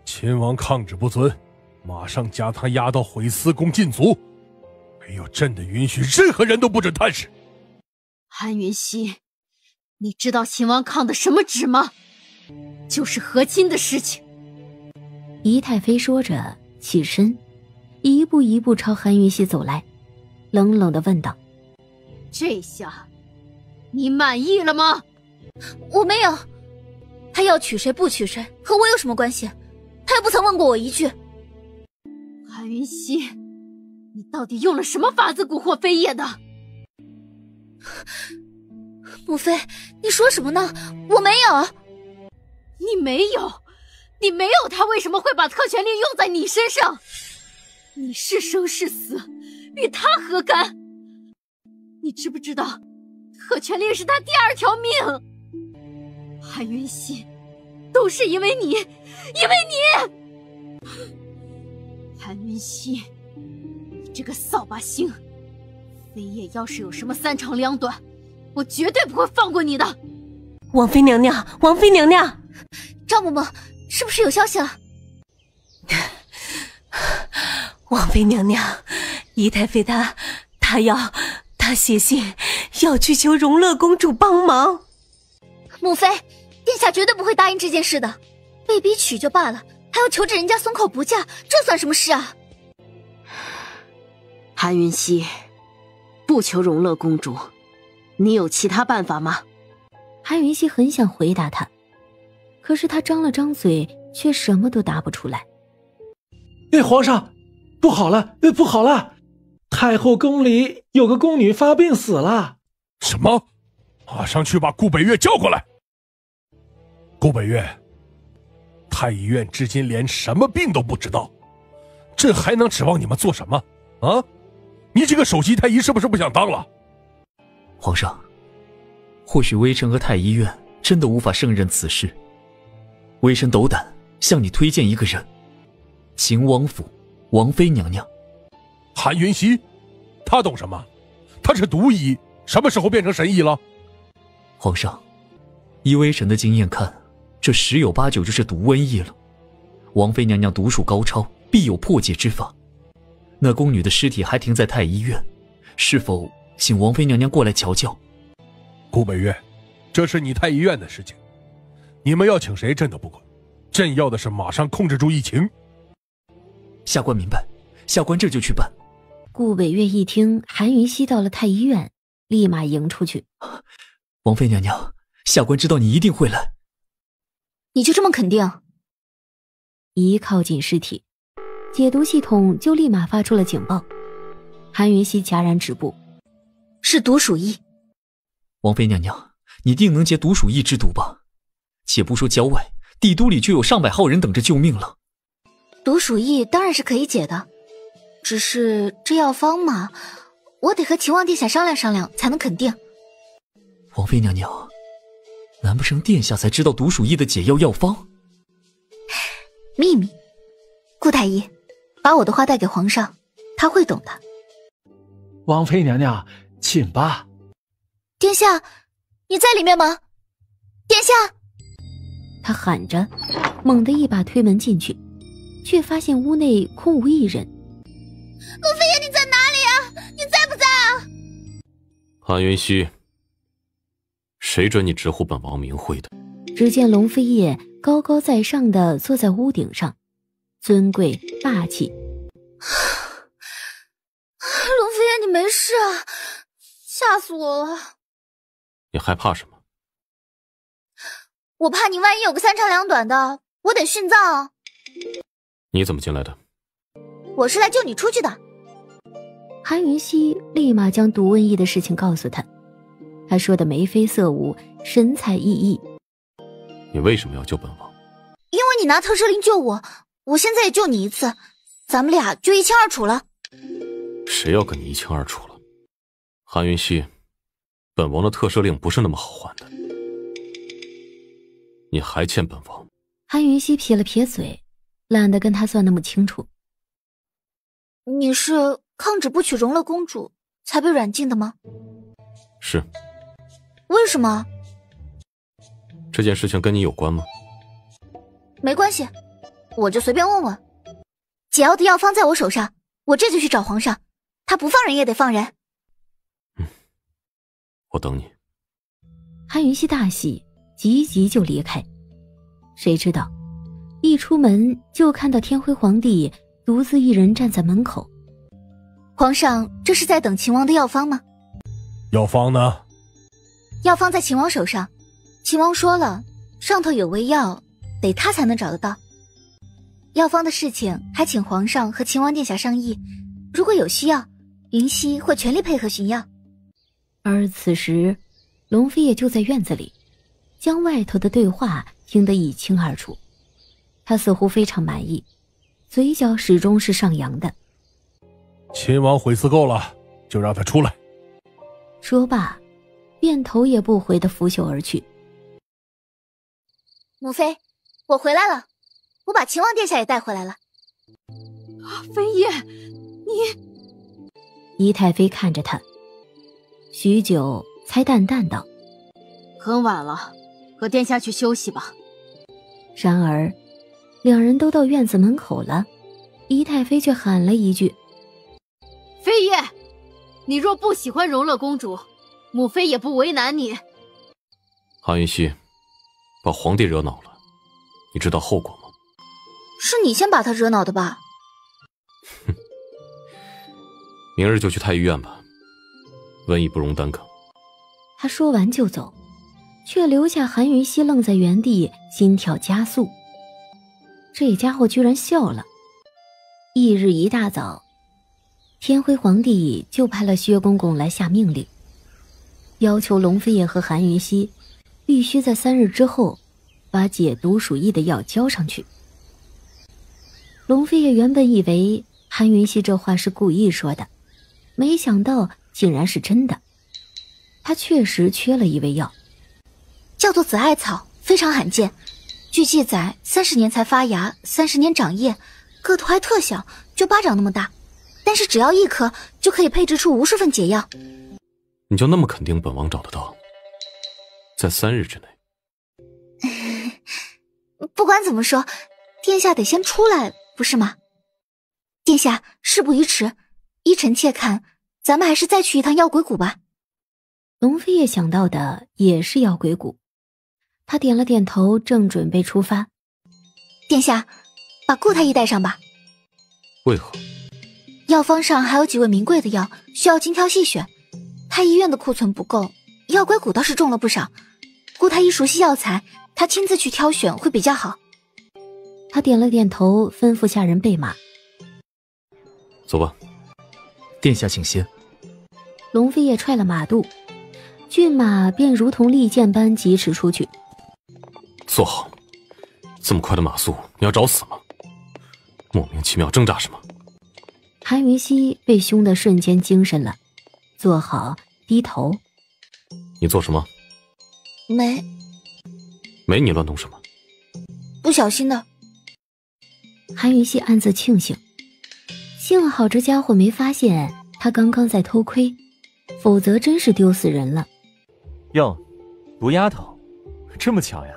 S11: 秦王抗旨不遵，马上将他押到毁司宫禁足，没有朕的允许，任何人都不准探视。
S5: 韩云熙，你知道秦王抗的什么旨吗？就是和亲的事情。
S4: 仪太妃说着起身，一步一步朝韩云熙走来，冷冷地问道：
S5: 这下你满意了吗？
S1: 我没有，他要娶谁不娶谁和我有什么关系？他也不曾问过我一句。
S5: 韩云熙，你到底用了什么法子蛊惑飞叶的？
S1: 母妃，你说什么呢？我没有。
S5: 你没有？你没有他为什么会把特权令用在你身上？你是生是死，与他何干？你知不知道，特权令是他第2条命？韩云熙，都是因为你，因为你！韩云熙，你这个扫把星！飞叶要是有什么3长2短，我绝对不会放过你的。
S14: 王妃娘娘，王妃娘娘，
S1: 赵嬷嬷，是不是有消息了？
S14: 王妃娘娘，仪太妃她写信要去求荣乐公主帮忙。
S1: 母妃，殿下绝对不会答应这件事的。被逼娶就罢了，还要求着人家松口不嫁，这算什么事啊？
S5: 韩云熙，不求荣乐公主，你有其他办法吗？
S4: 韩云熙很想回答他，可是他张了张嘴，却什么都答不出来。
S12: 皇上，不好了，不好了！太后宫里有个宫女发病死了。
S11: 什么？马上去把顾北岳叫过来。顾北岳，太医院至今连什么病都不知道，朕还能指望你们做什么啊？你这个首席太医是不是不想当了？
S8: 皇上，或许微臣和太医院真的无法胜任此事。微臣斗胆向你推荐一个人，秦王府王妃娘娘。
S11: 韩云熙，他懂什么？他是毒医，什么时候变成神医了？
S8: 皇上，依微臣的经验看，这10有8九就是毒瘟疫了。王妃娘娘毒术高超，必有破解之法。那宫女的尸体还停在太医院，是否请王妃娘娘过来瞧瞧？
S11: 顾北岳，这是你太医院的事情，你们要请谁朕都不管，朕要的是马上控制住疫情。
S8: 下官明白，下官这就去办。
S4: 顾北岳一听韩云熙到了太医院，立马迎出去。
S8: 王妃娘娘，下官知道你一定会来。
S1: 你就这么肯定？
S4: 一靠近尸体，解毒系统就立马发出了警报。韩云熙戛然止步，
S1: 是毒鼠疫。
S8: 王妃娘娘，你定能解毒鼠疫之毒吧？且不说郊外，帝都里就有上百号人等着救命了。
S1: 毒鼠疫当然是可以解的，只是这药方嘛，我得和秦王殿下商量商量才能肯定。
S8: 王妃娘娘，难不成殿下才知道毒鼠疫的解药药方？
S1: 秘密。顾太医，把我的话带给皇上，他会懂的。
S12: 王妃娘娘，请吧。
S1: 殿下，你在里面吗？殿下！
S4: 他喊着，猛地一把推门进去，却发现屋内空无一人。
S1: 陆飞爷，你在哪里啊？你在不在啊？
S13: 韩云溪，谁准你直呼本王名讳的？
S4: 只见龙飞叶高高在上的坐在屋顶上，尊贵霸气。
S1: 龙飞爷，你没事啊？吓死我了！
S13: 你害怕什么？
S1: 我怕你万一有个三长两短的，我得殉葬啊！
S13: 你怎么进来的？
S1: 我是来救你出去的。
S4: 韩云溪立马将毒瘟疫的事情告诉他，他说的眉飞色舞，神采奕奕。
S13: 你为什么要救本王？
S1: 因为你拿特赦令救我，我现在也救你一次，咱们俩就一清二楚了。
S13: 谁要跟你一清二楚了？韩云溪，本王的特赦令不是那么好还的，你还欠本王。
S4: 韩云溪撇了撇嘴，懒得跟他算那么清楚。
S1: 你是抗旨不娶荣乐公主才被软禁的吗？
S13: 是。
S1: 为什么？
S13: 这件事情跟你有关吗？
S1: 没关系，我就随便问问。解药的药方在我手上，我这就去找皇上，他不放人也得放人。
S13: 我等你。
S4: 韩云溪大喜，急急就离开。谁知道一出门就看到天辉皇帝独自一人站在门口。
S1: 皇上这是在等秦王的药方吗？
S11: 药方呢？
S1: 药方在秦王手上，秦王说了，上头有味药，得他才能找得到。药方的事情还请皇上和秦王殿下商议，如果有需要，云溪会全力配合寻药。
S4: 而此时龙飞也就在院子里，将外头的对话听得一清二楚。他似乎非常满意，嘴角始终是上扬的。
S11: 秦王悔思够了，就让他出来。
S4: 说罢，便头也不回地拂袖而去。
S1: 母妃，我回来了，我把秦王殿下也带回来了。
S6: 飞叶，你……
S4: 仪太妃看着他，许久才淡淡道：“
S5: 很晚了，和殿下去休息吧。”
S4: 然而，两人都到院子门口了，仪太妃却喊了一句：“
S5: 飞叶，你若不喜欢荣乐公主，母妃也不为难你。”
S13: 韩云溪，把皇帝惹恼了，你知道后果吗？
S1: 是你先把他惹恼的吧？
S13: 哼，明日就去太医院吧，瘟疫不容耽搁。
S4: 他说完就走，却留下韩云溪愣在原地，心跳加速。这家伙居然笑了。翌日一大早，天辉皇帝就派了薛公公来下命令，要求龙飞叶和韩云溪必须在3日之后把解毒鼠疫的药交上去。龙飞叶原本以为韩云溪这话是故意说的，没想到竟然是真的。他确实缺了一味药，
S1: 叫做紫艾草，非常罕见。据记载，30年才发芽，30年长叶，个头还特小，就巴掌那么大。但是只要1颗，就可以配制出无数份解药。
S13: 你就那么肯定本王找得到？在3日之内？
S1: 不管怎么说，殿下得先出来，不是吗？殿下，事不宜迟，依臣妾看，咱们还是再去一趟药鬼谷吧。
S4: 龙飞叶想到的也是药鬼谷，他点了点头，正准备出发。
S1: 殿下，把顾太医带上吧。
S13: 为何？
S1: 药方上还有几味名贵的药，需要精挑细选。太医院的库存不够，药鬼谷倒是种了不少。顾太医熟悉药材，他亲自去挑选会比较好。
S4: 他点了点头，吩咐下人备马。
S13: 走吧。
S8: 殿下请先。
S4: 龙飞叶踹了马肚，骏马便如同利箭般疾驰出去。
S13: 坐好，这么快的马速，你要找死吗？莫名其妙挣扎什么？
S4: 韩云熙被凶得瞬间精神了，坐好低头。
S13: 你做什么？没你乱动什么？
S1: 不小心的。
S4: 韩云熙暗自庆幸，幸好这家伙没发现他刚刚在偷窥，否则真是丢死人了。
S16: 哟，毒丫头，这么巧呀？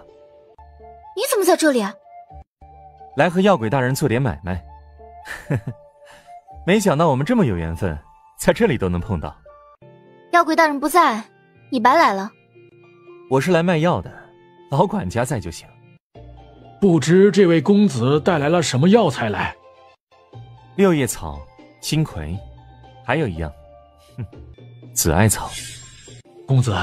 S1: 你怎么在这里啊？
S16: 来和药鬼大人做点买卖。呵呵，没想到我们这么有缘分，在这里都能碰到。
S1: 药鬼大人不在，你白来了。
S16: 我是来卖药的，老管家在就行。
S3: 不知这位公子带来了什么药材来？
S16: 六叶草、金葵，还有一样，紫艾草。
S3: 公子，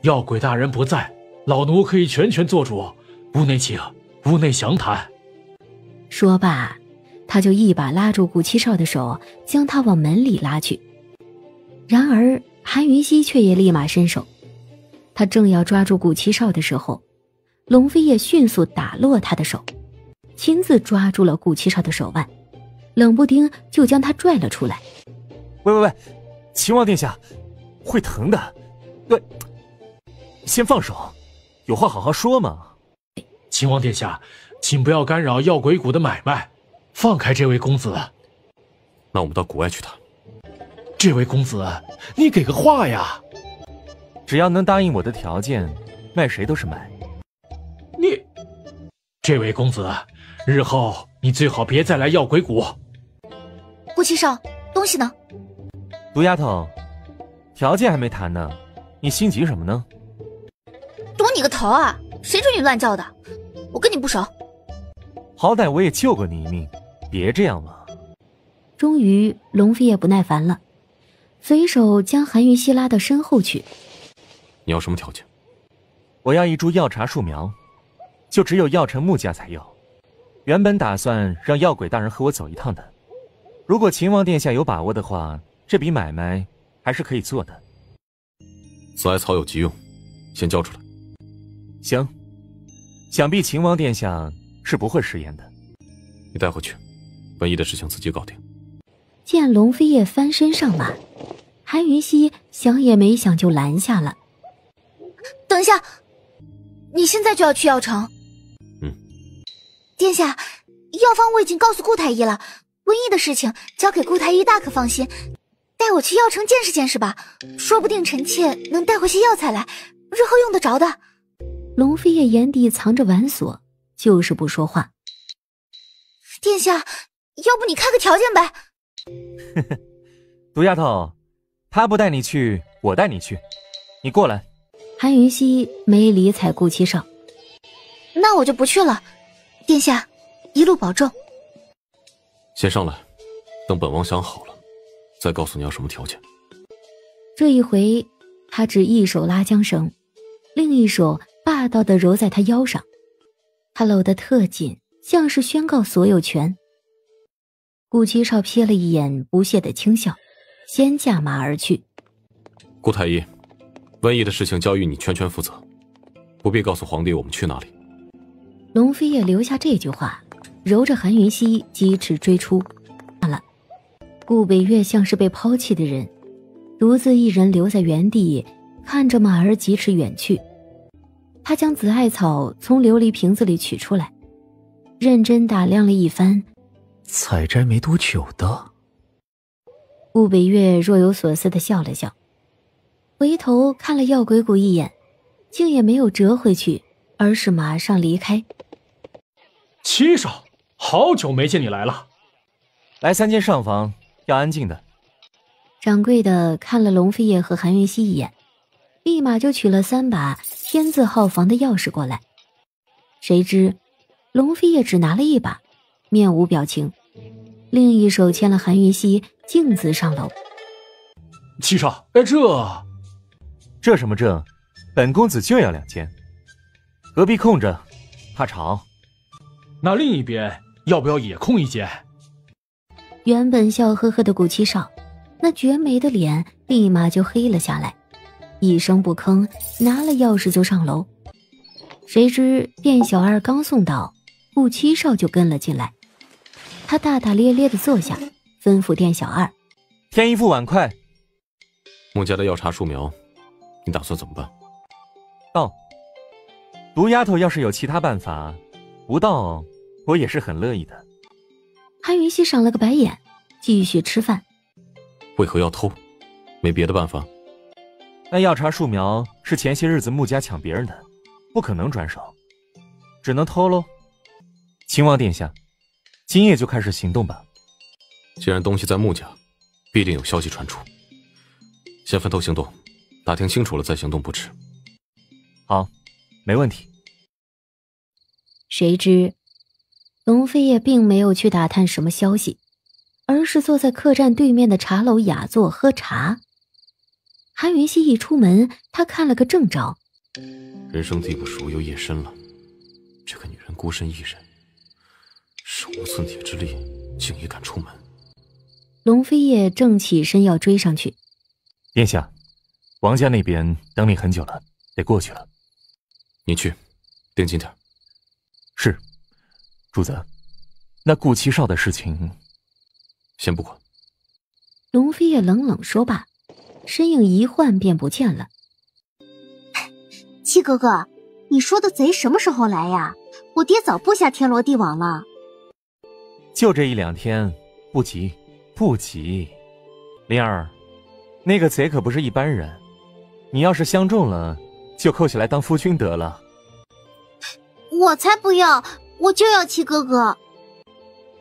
S3: 药鬼大人不在，老奴可以全权做主。屋内请，屋内详谈。
S4: 说罢，他就一把拉住顾七少的手，将他往门里拉去。然而韩云熙却也立马伸手，他正要抓住顾七少的时候，龙飞也迅速打落他的手，亲自抓住了顾七少的手腕，冷不丁就将他拽了出来。
S16: 喂，秦王殿下，会疼的。对，先放手，有话好好说嘛。
S3: 秦王殿下，请不要干扰药鬼谷的买卖，放开这位公子。
S13: 那我们到谷外去谈。
S3: 这位公子，你给个话呀！
S16: 只要能答应我的条件，卖谁都是买。
S3: 这位公子，日后你最好别再来药鬼谷。
S1: 顾七少，东西呢？
S16: 毒丫头，条件还没谈呢，你心急什么呢？
S1: 躲你个头啊！谁准你乱叫的？我跟你不熟。
S16: 好歹我也救过你一命，别这样嘛。
S4: 终于龙飞也不耐烦了，随手将韩云熙拉到身后去。
S13: 你要什么条件？
S16: 我要一株药茶树苗，就只有药城木家才有。原本打算让药鬼大人和我走一趟的，如果秦王殿下有把握的话，这笔买卖还是可以做的。
S13: 紫艾草有急用，先交出来。
S16: 行，想必秦王殿下是不会食言的。
S13: 你带回去，文艺的事情自己搞定。
S4: 见龙飞叶翻身上马，韩云熙想也没想就拦下了。
S1: 等一下，你现在就要去药城？殿下，药方我已经告诉顾太医了，瘟疫的事情交给顾太医大可放心，带我去药城见识见识吧，说不定臣妾能带回些药材来，日后用得着的。
S4: 龙飞叶眼底藏着玩锁，就是不说话。
S1: 殿下，要不你开个条件呗？
S16: 毒丫头，他不带你去，我带你去，你过来。
S4: 韩云熙没理睬顾七少。
S1: 那我就不去了，殿下一路保重。
S13: 先上来，等本王想好了再告诉你要什么条件。
S4: 这一回他只一手拉缰绳，另一手霸道地揉在他腰上，他搂得特紧，像是宣告所有权。顾七少瞥了一眼，不屑地轻笑，先驾马而去。
S13: 顾太医，瘟疫的事情交于你全权负责，不必告诉皇帝我们去哪里。
S4: 龙飞也留下这句话，揉着韩云熙疾驰追出。顾北岳像是被抛弃的人，独自一人留在原地，看着马儿疾驰远去。他将紫艾草从琉璃瓶子里取出来，认真打量了一番。
S8: 采摘没多久的。
S4: 顾北岳若有所思地笑了笑，回头看了药鬼谷一眼，竟也没有折回去，而是马上离开。
S3: 七少，好久没见你来了。
S16: 来3间上房，要安静的。
S4: 掌柜的看了龙飞叶和韩云熙一眼，立马就取了3把天字号房的钥匙过来。谁知龙飞叶只拿了1把，面无表情，另一手牵了韩云熙径自上楼。
S3: 七少，
S16: 这什么这？本公子就要2间，隔壁空着，怕吵。
S3: 那另一边要不要也空1间？
S4: 原本笑呵呵的顾七少，那绝眉的脸立马就黑了下来，一声不吭，拿了钥匙就上楼。谁知店小二刚送到，顾七少就跟了进来。他大大咧咧地坐下，吩咐店小二：“
S16: 添一副碗筷。”
S13: 穆家的药茶树苗，你打算怎么办？
S16: 道：“毒丫头要是有其他办法，不到我也是很乐意的。”
S4: 韩云熙赏了个白眼，继续吃饭。
S13: 为何要偷？没别的办法？
S16: 那药茶树苗是前些日子穆家抢别人的，不可能转手，只能偷喽。秦王殿下，今夜就开始行动吧。
S13: 既然东西在穆家，必定有消息传出。先分头行动，打听清楚了再行动不迟。
S16: 好，没问题。
S4: 谁知龙飞叶并没有去打探什么消息，而是坐在客栈对面的茶楼雅座喝茶。韩云熙一出门，他看了个正着。
S13: 人生地不熟又夜深了，这个女人孤身一人，手无寸铁之力，竟也敢出门。
S4: 龙飞叶正起身要追上去。
S16: 殿下，王家那边等你很久了，得过去了。
S13: 你去，盯紧点。
S16: 是，主子。那顾七少的事情，
S13: 先不管。
S4: 龙飞叶冷冷说罢，身影一换便不见了。
S15: 七哥哥，你说的贼什么时候来呀？我爹早布下天罗地网了。
S16: 就这1-2天，不急，不急。灵儿，那个贼可不是一般人，你要是相中了，就扣起来当夫君得了。
S15: 我才不要，我就要七哥哥。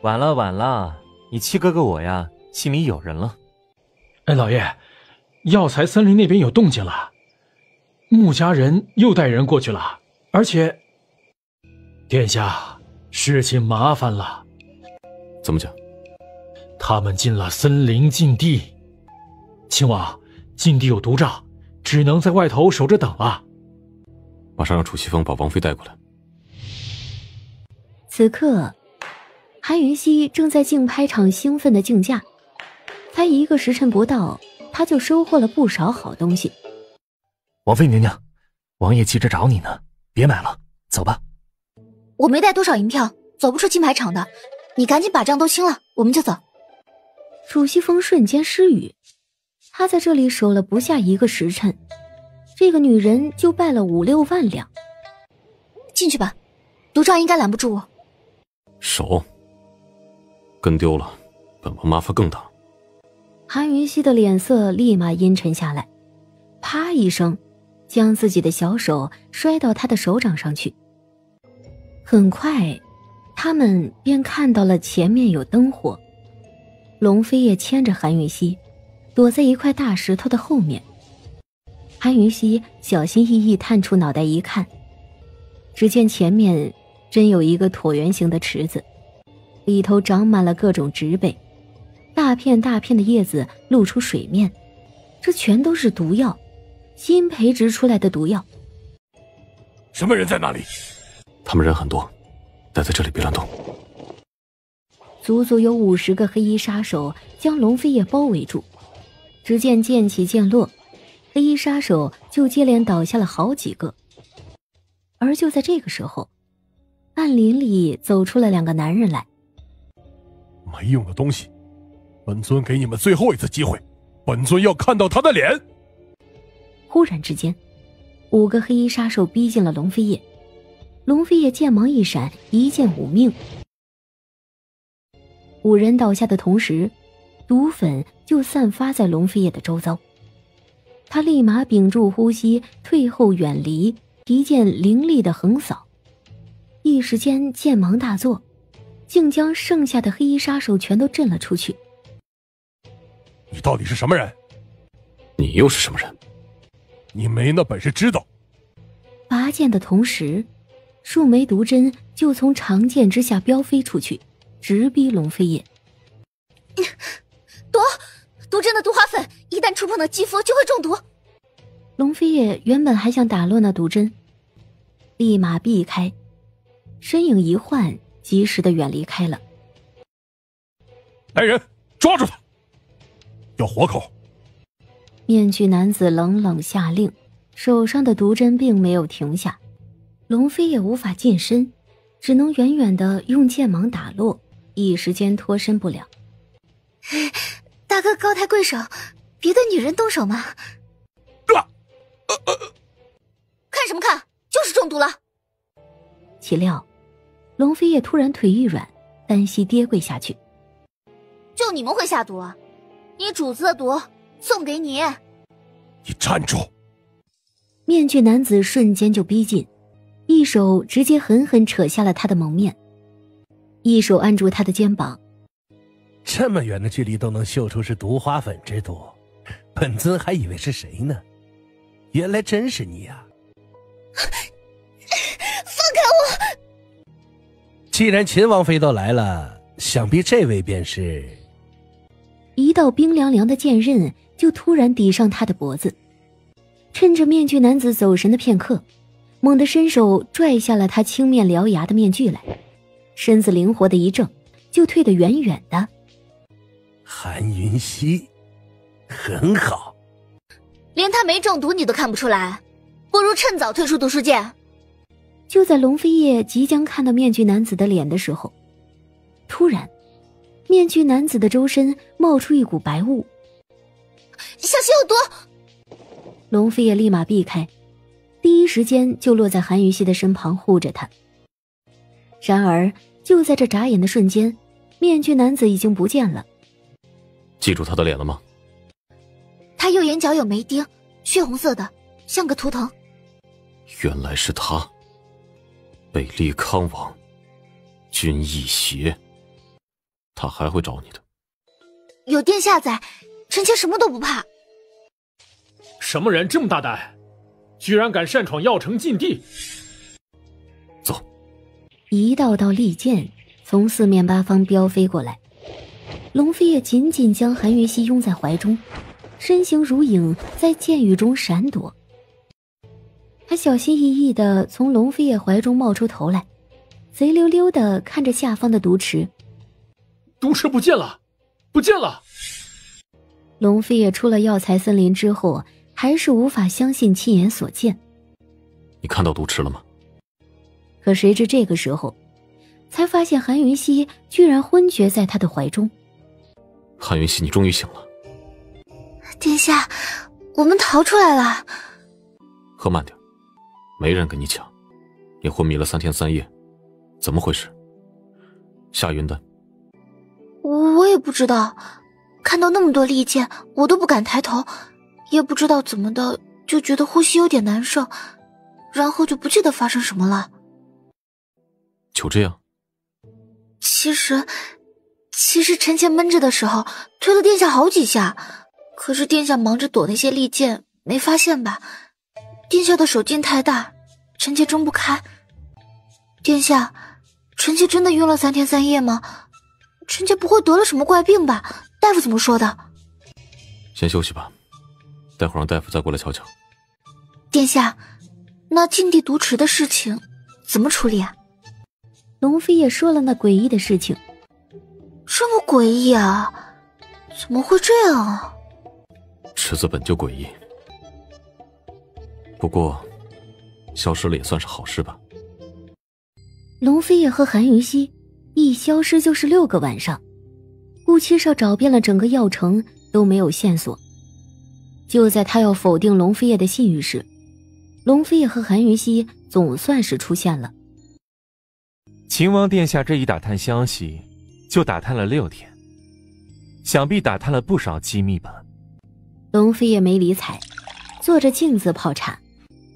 S16: 晚了晚了，你七哥哥我呀，心里有人了。
S12: 哎，老爷，药材森林那边有动静了，穆家人又带人过去了，而且，殿下，事情麻烦了。
S13: 怎么讲？
S12: 他们进了森林禁地，亲王，禁地有毒瘴，只能在外头守着等了。
S13: 马上让楚西风把王妃带过来。
S4: 此刻韩云熙正在竞拍场兴奋的竞价，才1个时辰不到，他就收获了不少好东西。
S8: 王妃娘娘，王爷急着找你呢，别买了，走吧。
S1: 我没带多少银票，走不出竞拍场的，你赶紧把账都清了，我们就走。
S4: 楚西风瞬间失语，他在这里守了不下1个时辰，这个女人就败了5-6万两。
S1: 进去吧，毒瘴应该拦不住我。
S13: 手跟丢了，本王麻烦更大。
S4: 韩云熙的脸色立马阴沉下来，啪一声将自己的小手摔到他的手掌上去。很快他们便看到了前面有灯火，龙飞也牵着韩云熙躲在一块大石头的后面。韩云熙小心翼翼探出脑袋一看，只见前面真有一个椭圆形的池子，里头长满了各种植被，大片大片的叶子露出水面，这全都是毒药，新培植出来的毒药。
S11: 什么人在那里？
S13: 他们人很多，待在这里别乱动。
S4: 足足有50个黑衣杀手将龙飞叶包围住，只见剑起剑落，黑衣杀手就接连倒下了好几个。而就在这个时候，暗林里走出了2个男人来。
S11: 没用的东西，本尊给你们最后一次机会，本尊要看到他的脸。
S4: 忽然之间，5个黑衣杀手逼近了龙飞叶，龙飞叶剑芒一闪，一剑5命。5人倒下的同时，毒粉就散发在龙飞叶的周遭。他立马屏住呼吸，退后远离，一剑凌厉的横扫，一时间剑芒大作，竟将剩下的黑衣杀手全都震了出去。
S11: 你到底是什么人？
S13: 你又是什么人？
S11: 你没那本事知道。
S4: 拔剑的同时，数枚毒针就从长剑之下飙飞出去，直逼龙飞叶。
S1: 毒针的毒花粉一旦触碰到肌肤就会中毒。
S4: 龙飞叶原本还想打落那毒针，立马避开，身影一换，及时的远离开了。
S11: 来人，抓住他，要活口。
S4: 面具男子冷冷下令，手上的毒针并没有停下，龙飞也无法近身，只能远远的用剑芒打落，一时间脱身不了。
S1: 大哥高抬贵手，别对女人动手嘛。看什么看，就是中毒了。
S4: 岂料，龙飞叶突然腿一软，单膝跌跪下去。
S1: 就你们会下毒啊？你主子的毒送给你。
S11: 你站住！
S4: 面具男子瞬间就逼近，一手直接狠狠扯下了他的蒙面，一手按住他的肩膀。
S11: 这么远的距离都能嗅出是毒花粉之毒，本尊还以为是谁呢，原来真是你啊！
S1: 放开我！
S11: 既然秦王妃都来了，想必这位便是……
S4: 一道冰凉凉的剑刃就突然抵上他的脖子，趁着面具男子走神的片刻，猛地伸手拽下了他青面獠牙的面具来，身子灵活的一正，就退得远远的。
S11: 韩云溪，很好。
S1: 连他没中毒你都看不出来，不如趁早退出毒术界。
S4: 就在龙飞叶即将看到面具男子的脸的时候，突然面具男子的周身冒出一股白雾，
S1: 小心有毒！
S4: 龙飞叶立马避开，第一时间就落在韩云溪的身旁护着他。然而就在这眨眼的瞬间，面具男子已经不见了。
S13: 记住他的脸了吗？
S1: 他右眼角有眉钉，血红色的，像个图腾。
S13: 原来是他，北利康王，君逸邪。他还会找你的。
S1: 有殿下在，臣妾什么都不怕。
S12: 什么人这么大胆，居然敢擅闯药城禁地？
S13: 走！
S4: 一道道利剑从四面八方飙飞过来，龙飞也紧紧将韩云溪拥在怀中，身形如影在剑雨中闪躲。他小心翼翼地从龙飞叶怀中冒出头来，贼溜溜地看着下方的毒池。
S12: 毒池不见了，不见了！
S4: 龙飞叶出了药材森林之后，还是无法相信亲眼所见。
S13: 你看到毒池了吗？
S4: 可谁知这个时候，才发现韩云溪居然昏厥在他的怀中。
S13: 韩云溪，你终于醒了。
S1: 殿下，我们逃出来了。
S13: 喝慢点，没人跟你抢。你昏迷了3天3夜，怎么回事？夏云的。
S1: 我也不知道，看到那么多利剑，我都不敢抬头，也不知道怎么的，就觉得呼吸有点难受，然后就不记得发生什么了。
S13: 就这样？
S1: 其实臣妾闷着的时候推了殿下好几下，可是殿下忙着躲那些利剑，没发现吧？殿下的手劲太大，臣妾睁不开。殿下，臣妾真的晕了3天3夜吗？臣妾不会得了什么怪病吧？大夫怎么说的？
S13: 先休息吧，待会儿让大夫再过来瞧瞧。
S1: 殿下，那禁地毒池的事情怎么处理啊？
S4: 龙飞也说了那诡异的事情。
S1: 这么诡异啊？怎么会这样啊？
S13: 池子本就诡异，不过消失了也算是好事吧。
S4: 龙飞也和韩云溪一消失就是6个晚上，顾七少找遍了整个药城都没有线索。就在他要否定龙飞叶的信誉时，龙飞叶和韩云溪总算是出现了。
S16: 秦王殿下这一打探消息就打探了6天，想必打探了不少机密吧。
S4: 龙飞叶没理睬，坐着镜子泡茶。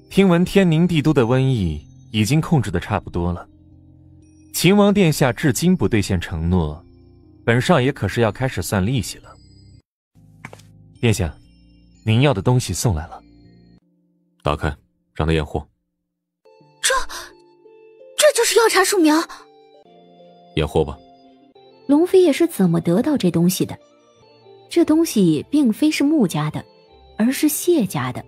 S16: 听闻天宁帝都的瘟疫已经控制得差不多了，秦王殿下至今不兑现承诺，本少爷可是要开始算利息了。殿下，您要的东西送来了。
S13: 打开，让他验货。
S1: 这就是药茶树苗。
S13: 验货吧。
S4: 龙飞也是怎么得到这东西的？这东西并非是穆家的，而是谢家的。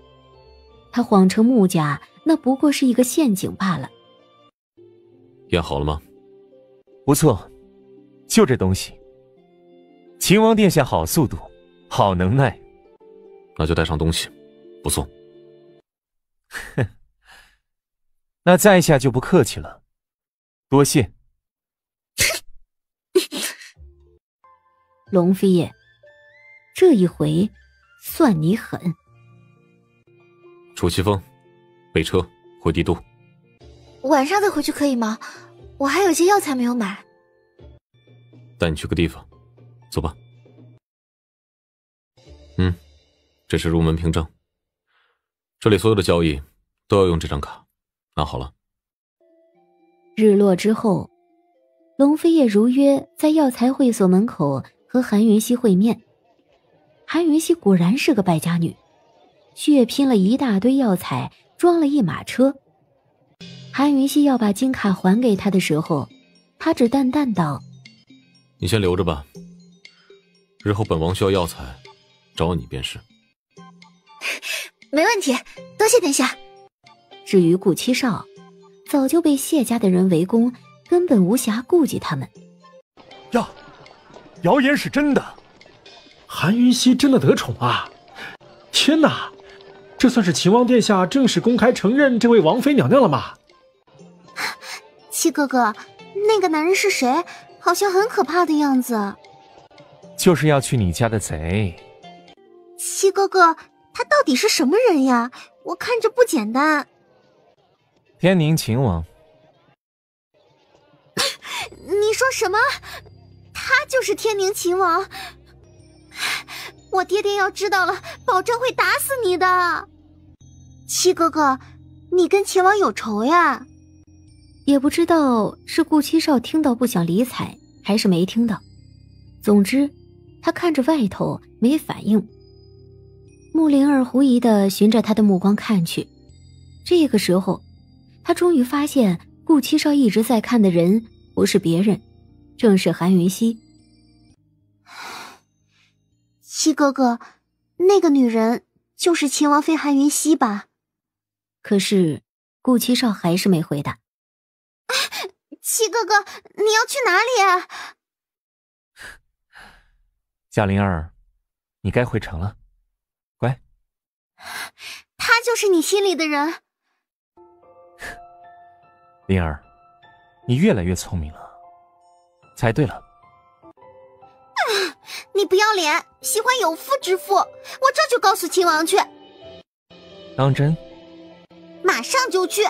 S4: 他谎称穆家，那不过是一个陷阱罢了。
S13: 验好了吗？
S16: 不错，就这东西。秦王殿下好速度，好能耐。
S13: 那就带上东西，不送。
S16: 哼，那在下就不客气了，多谢。
S4: 龙飞叶，这一回算你狠。
S13: 楚奇峰，备车回帝都。
S1: 晚上再回去可以吗？我还有些药材没有买。
S13: 带你去个地方，走吧。这是入门凭证，这里所有的交易都要用这张卡，拿好了。
S4: 日落之后，龙飞叶如约在药材会所门口和韩云溪会面。韩云溪果然是个败家女，血拼了一大堆药材，装了一马车。韩云溪要把金卡还给他的时候，他只淡淡道：
S13: 你先留着吧，日后本王需要药材，找你便是。
S1: 没问题，多谢殿下。
S4: 至于顾七少，早就被谢家的人围攻，根本无暇顾及他们。
S10: 呀，谣言是真的，韩云溪真的得宠啊！天哪，这算是秦王殿下正式公开承认这位王妃娘娘了吗？
S9: 七哥哥，那个男人是谁？好像很可怕的样子。
S16: 就是要去你家的贼。
S9: 七哥哥，他到底是什么人呀？我看着不简单。
S16: 天宁秦王。
S9: 你说什么？他就是天宁秦王？我爹爹要知道了，保证会打死你的。七哥哥，你跟秦王有仇呀？
S4: 也不知道是顾七少听到不想理睬，还是没听到。总之，他看着外头没反应。穆灵儿狐疑地循着他的目光看去，这个时候，他终于发现顾七少一直在看的人不是别人，正是韩云溪。
S9: 七哥哥，那个女人就是秦王妃韩云溪吧？
S4: 可是顾七少还是没回答。
S9: 七哥哥，你要去哪里啊？
S16: 贾灵儿，你该回城了，乖。
S9: 他就是你心里的人。
S16: 灵儿，你越来越聪明了。猜对了。
S9: 你不要脸，喜欢有妇之夫，我这就告诉秦王去。
S16: 当真？
S9: 马上就去。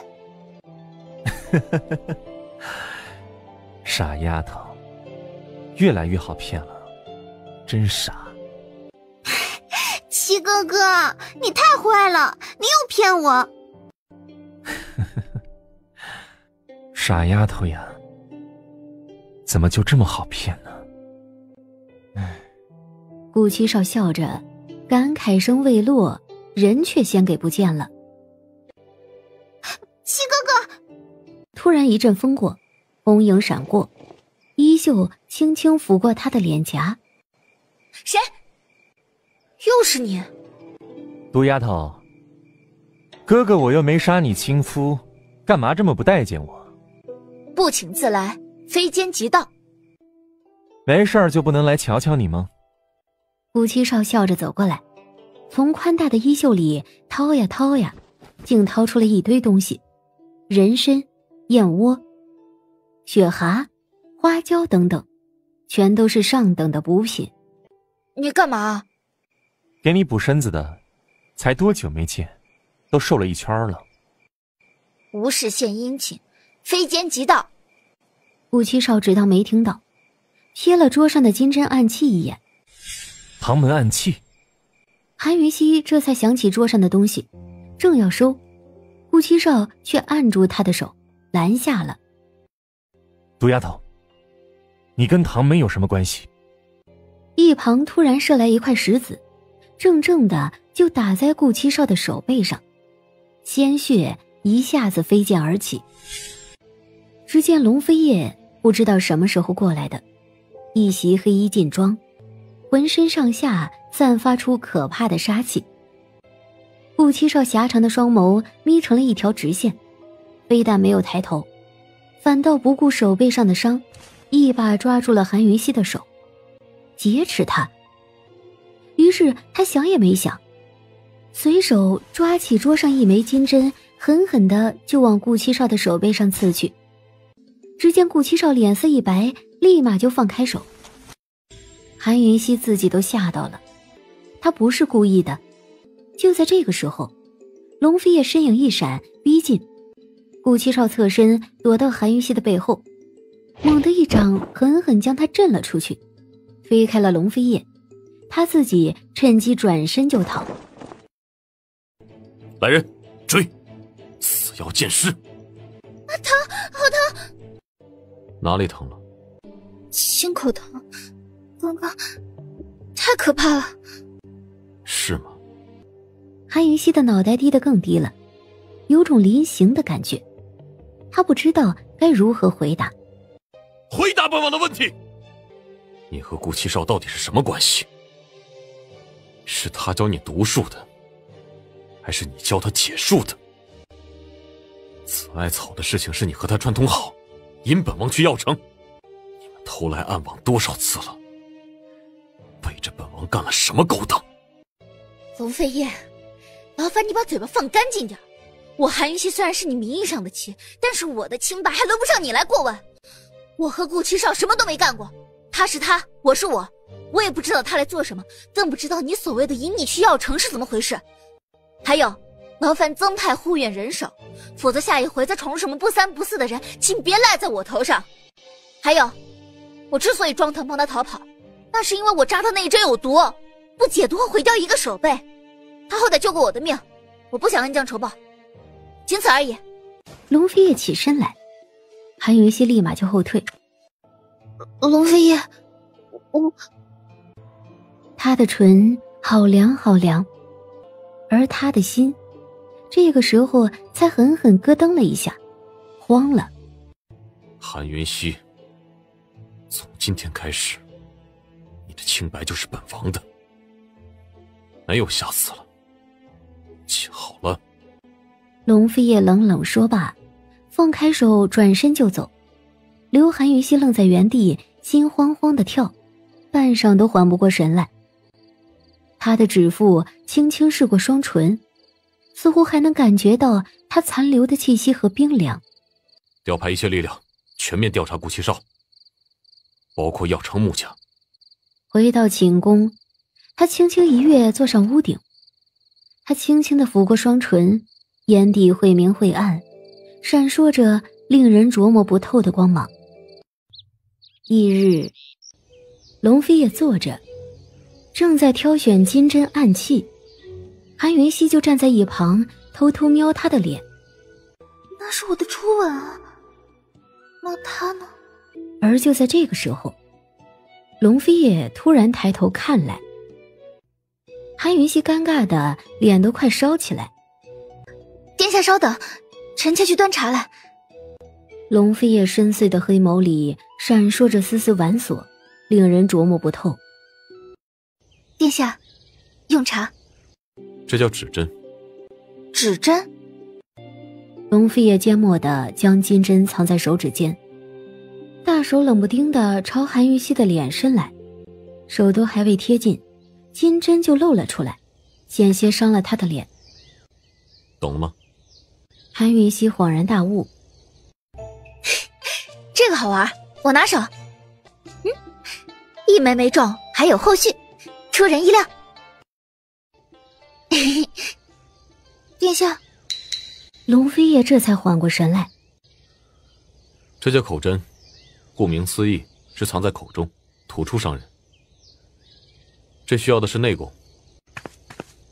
S16: 傻丫头，越来越好骗了，真傻。
S9: 七哥哥，你太坏了，你又骗我。
S16: 傻丫头呀，怎么就这么好骗呢？
S4: 顾七少笑着，感慨声未落，人却先给不见了。
S9: 七哥哥！
S4: 突然一阵风过，红影闪过，衣袖轻轻抚过他的脸颊。
S1: 谁？又是你？
S16: 毒丫头，哥哥我又没杀你亲夫，干嘛这么不待见我？
S1: 不请自来，非奸即盗。
S16: 没事儿就不能来瞧瞧你吗？
S4: 顾七少笑着走过来，从宽大的衣袖里掏呀掏呀，竟掏出了一堆东西：人参、燕窝、雪蛤、花椒等等，全都是上等的补品。
S1: 你干嘛？
S16: 给你补身子的，才多久没见，都瘦了一圈了。
S1: 无事献殷勤，非奸即盗。
S4: 顾七少只当没听到，瞥了桌上的金针暗器一眼。
S16: 唐门暗器。
S4: 韩云溪这才想起桌上的东西，正要收，顾七少却按住他的手，拦下了。
S16: 毒丫头，你跟唐门有什么关系？
S4: 一旁突然射来一块石子，正正的就打在顾七少的手背上，鲜血一下子飞溅而起。只见龙飞叶不知道什么时候过来的，一袭黑衣劲装，浑身上下散发出可怕的杀气。顾七少狭长的双眸眯成了一条直线，非但没有抬头，反倒不顾手背上的伤，一把抓住了韩云溪的手，劫持他。于是他想也没想，随手抓起桌上一枚金针，狠狠地就往顾七少的手背上刺去。只见顾七少脸色一白，立马就放开手。韩云溪自己都吓到了，他不是故意的。就在这个时候，龙飞叶身影一闪，逼近。顾七少侧身躲到韩云溪的背后，猛地一掌狠狠将他震了出去，飞开了龙飞叶。他自己趁机转身就逃。
S13: 来人，追！死要见尸！
S1: 疼，好疼！
S13: 哪里疼了？
S1: 心口疼，刚刚太可怕了。
S13: 是吗？
S4: 韩云溪的脑袋低得更低了，有种临刑的感觉。他不知道该如何回答。
S13: 回答本王的问题！你和顾七少到底是什么关系？是他教你读术的，还是你教他解术的？此艾草的事情是你和他串通好，引本王去药城。你们偷来暗网多少次了？背着本王干了什么勾当？
S1: 龙飞燕，麻烦你把嘴巴放干净点。我韩云溪虽然是你名义上的妻，但是我的清白还轮不上你来过问。我和顾七少什么都没干过，他是他，我是我，我也不知道他来做什么，更不知道你所谓的引你去药城是怎么回事。还有，麻烦曾太护院人手，否则下一回再闯入什么不三不四的人，请别赖在我头上。还有，我之所以装疼帮他逃跑，那是因为我扎他那一针有毒，不解毒会毁掉一个手背。他好歹救过我的命，我不想恩将仇报，仅此而已。
S4: 龙飞叶起身来，韩云溪立马就后退。
S1: 龙飞叶，
S4: 他的唇好凉好凉，而他的心这个时候才狠狠咯噔了一下，慌了。
S13: 韩云溪，从今天开始，你的清白就是本王的，没有下次了，记好了。
S4: 龙飞叶冷冷说罢，放开手转身就走，留韩云溪愣在原地，心慌慌的跳，半晌都缓不过神来。他的指腹轻轻拭过双唇，似乎还能感觉到他残留的气息和冰凉。
S13: 调派一切力量，全面调查顾七少，包括药城穆家。
S4: 回到寝宫，他轻轻一跃坐上屋顶，他轻轻地抚过双唇，眼底晦明晦暗，闪烁着令人琢磨不透的光芒。翌日，龙飞也坐着，正在挑选金针暗器，韩云溪就站在一旁偷偷瞄他的脸。
S1: 那是我的初吻啊，那他呢？
S4: 而就在这个时候，龙飞也突然抬头看来，韩云溪尴尬的脸都快烧起来。
S1: 殿下稍等，臣妾去端茶来。
S4: 龙飞叶深邃的黑眸里闪烁着丝丝繁琐，令人琢磨不透。
S1: 殿下，用茶。
S13: 这叫指针。
S1: 指针？
S4: 龙飞叶缄默地将金针藏在手指间，大手冷不丁地朝韩云溪的脸伸来，手都还未贴近，金针就露了出来，险些伤了他的脸。
S13: 懂了吗？
S4: 韩云溪恍然大悟，
S1: 这个好玩，我拿手。一枚没中，还有后续，出人意料。殿下，
S4: 龙飞叶这才缓过神来。
S13: 这叫口针，顾名思义，是藏在口中，吐出伤人。这需要的是内功。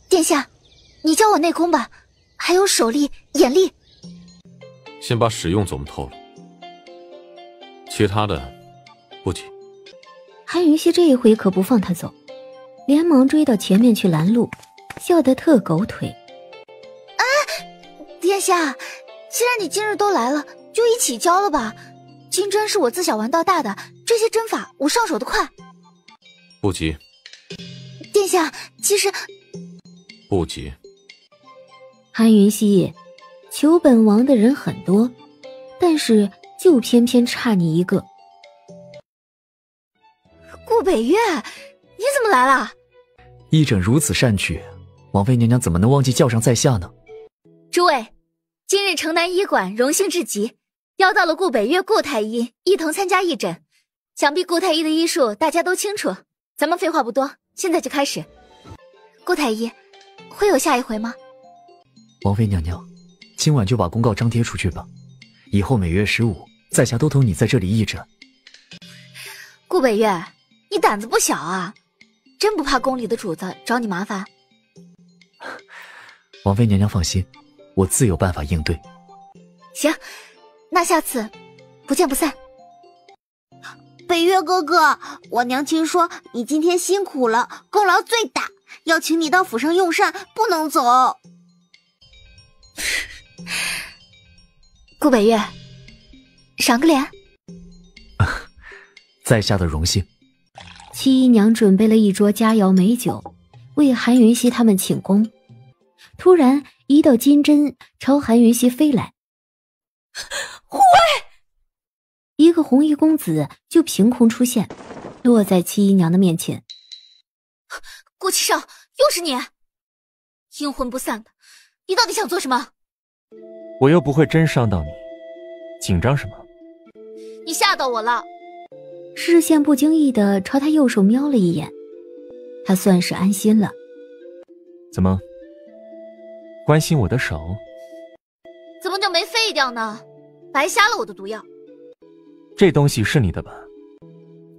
S1: 殿下，你教我内功吧，还有手力、眼力。
S13: 先把使用琢磨透了，其他的不急。
S4: 韩云溪这一回可不放他走，连忙追到前面去拦路，笑得特狗腿。
S1: 殿下，既然你今日都来了，就一起教了吧。金针是我自小玩到大的，这些针法我上手的快。
S13: 不急。
S1: 殿下，其实
S13: 不急。
S4: 韩云溪，求本王的人很多，但是就偏偏差你一个。
S1: 顾北月，你怎么来了？
S8: 医诊如此善举，王妃娘娘怎么能忘记叫上在下呢？
S1: 诸位，今日城南医馆荣幸至极，邀到了顾北月顾太医一同参加义诊。想必顾太医的医术大家都清楚，咱们废话不多，现在就开始。顾太医，会有下一回吗？
S8: 王妃娘娘，今晚就把公告张贴出去吧，以后每月15，在下都同你在这里议诊。
S1: 顾北月，你胆子不小啊，真不怕宫里的主子找你麻烦？
S8: 王妃娘娘放心，我自有办法应对。
S1: 行，那下次不见不散。
S15: 北月哥哥，我娘亲说你今天辛苦了，功劳最大，要请你到府上用膳，不能走。
S1: 顾北月，赏个脸。
S8: 在下的荣幸。
S4: 七姨娘准备了一桌佳肴美酒，为韩云熙他们请功。突然，一道金针朝韩云熙飞来，
S14: 护卫！
S4: 一个红衣公子就凭空出现，落在七姨娘的面前。
S1: 顾七少，又是你！阴魂不散的，你到底想做什么？
S16: 我又不会真伤到你，紧张什么？
S1: 你吓到我了。
S4: 视线不经意地朝他右手瞄了一眼，他算是安心了。
S16: 怎么，关心我的手？
S1: 怎么就没废掉呢？白瞎了我的毒药。
S16: 这东西是你的吧？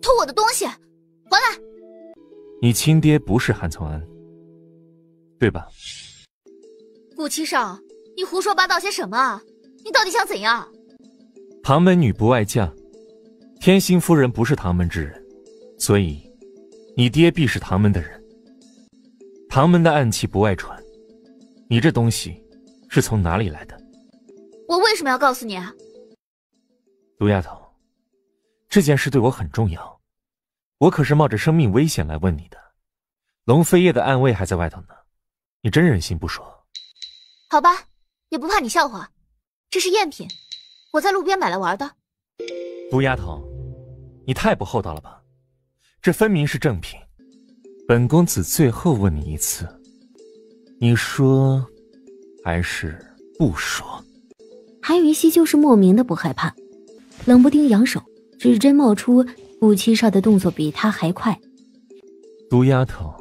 S1: 偷我的东西，还来！
S16: 你亲爹不是韩从安，对吧？
S1: 顾七少，你胡说八道些什么？你到底想怎样？
S16: 旁门女不爱嫁，天心夫人不是唐门之人，所以你爹必是唐门的人。唐门的暗器不外传，你这东西是从哪里来的？
S1: 我为什么要告诉你啊？
S16: 毒丫头，这件事对我很重要，我可是冒着生命危险来问你的。龙飞叶的暗卫还在外头呢，你真忍心不说？
S1: 好吧，也不怕你笑话，这是赝品，我在路边买来玩的。
S16: 毒丫头，你太不厚道了吧，这分明是正品。本公子最后问你一次，你说还是不说？
S4: 韩云熙就是莫名的不害怕，冷不丁扬手，指针冒出，顾七少的动作比他还快。
S16: 毒丫头，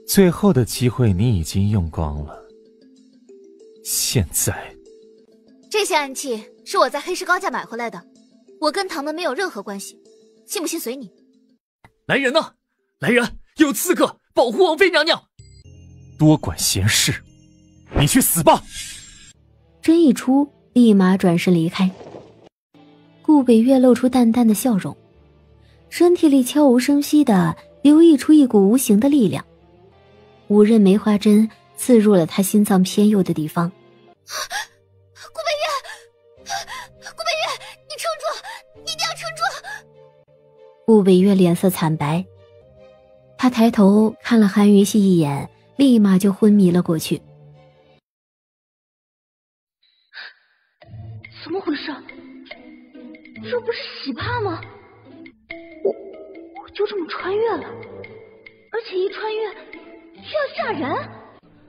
S16: 最后的机会你已经用光了，现在
S1: 这些暗器是我在黑市高价买回来的，我跟唐门没有任何关系，信不信随你。
S8: 来人呐！来人！有刺客保护王妃娘娘！
S16: 多管闲事，你去死吧！
S4: 针一出，立马转身离开。顾北月露出淡淡的笑容，身体里悄无声息地流溢出一股无形的力量，5刃梅花针刺入了他心脏偏右的地方。
S1: 顾北月，顾北月，你撑住，一定要撑住！
S4: 顾北月脸色惨白，他抬头看了韩云熙一眼，立马就昏迷了过去。
S18: 怎么回事？这不是喜帕吗？我就这么穿越了，而且一穿越就要吓人。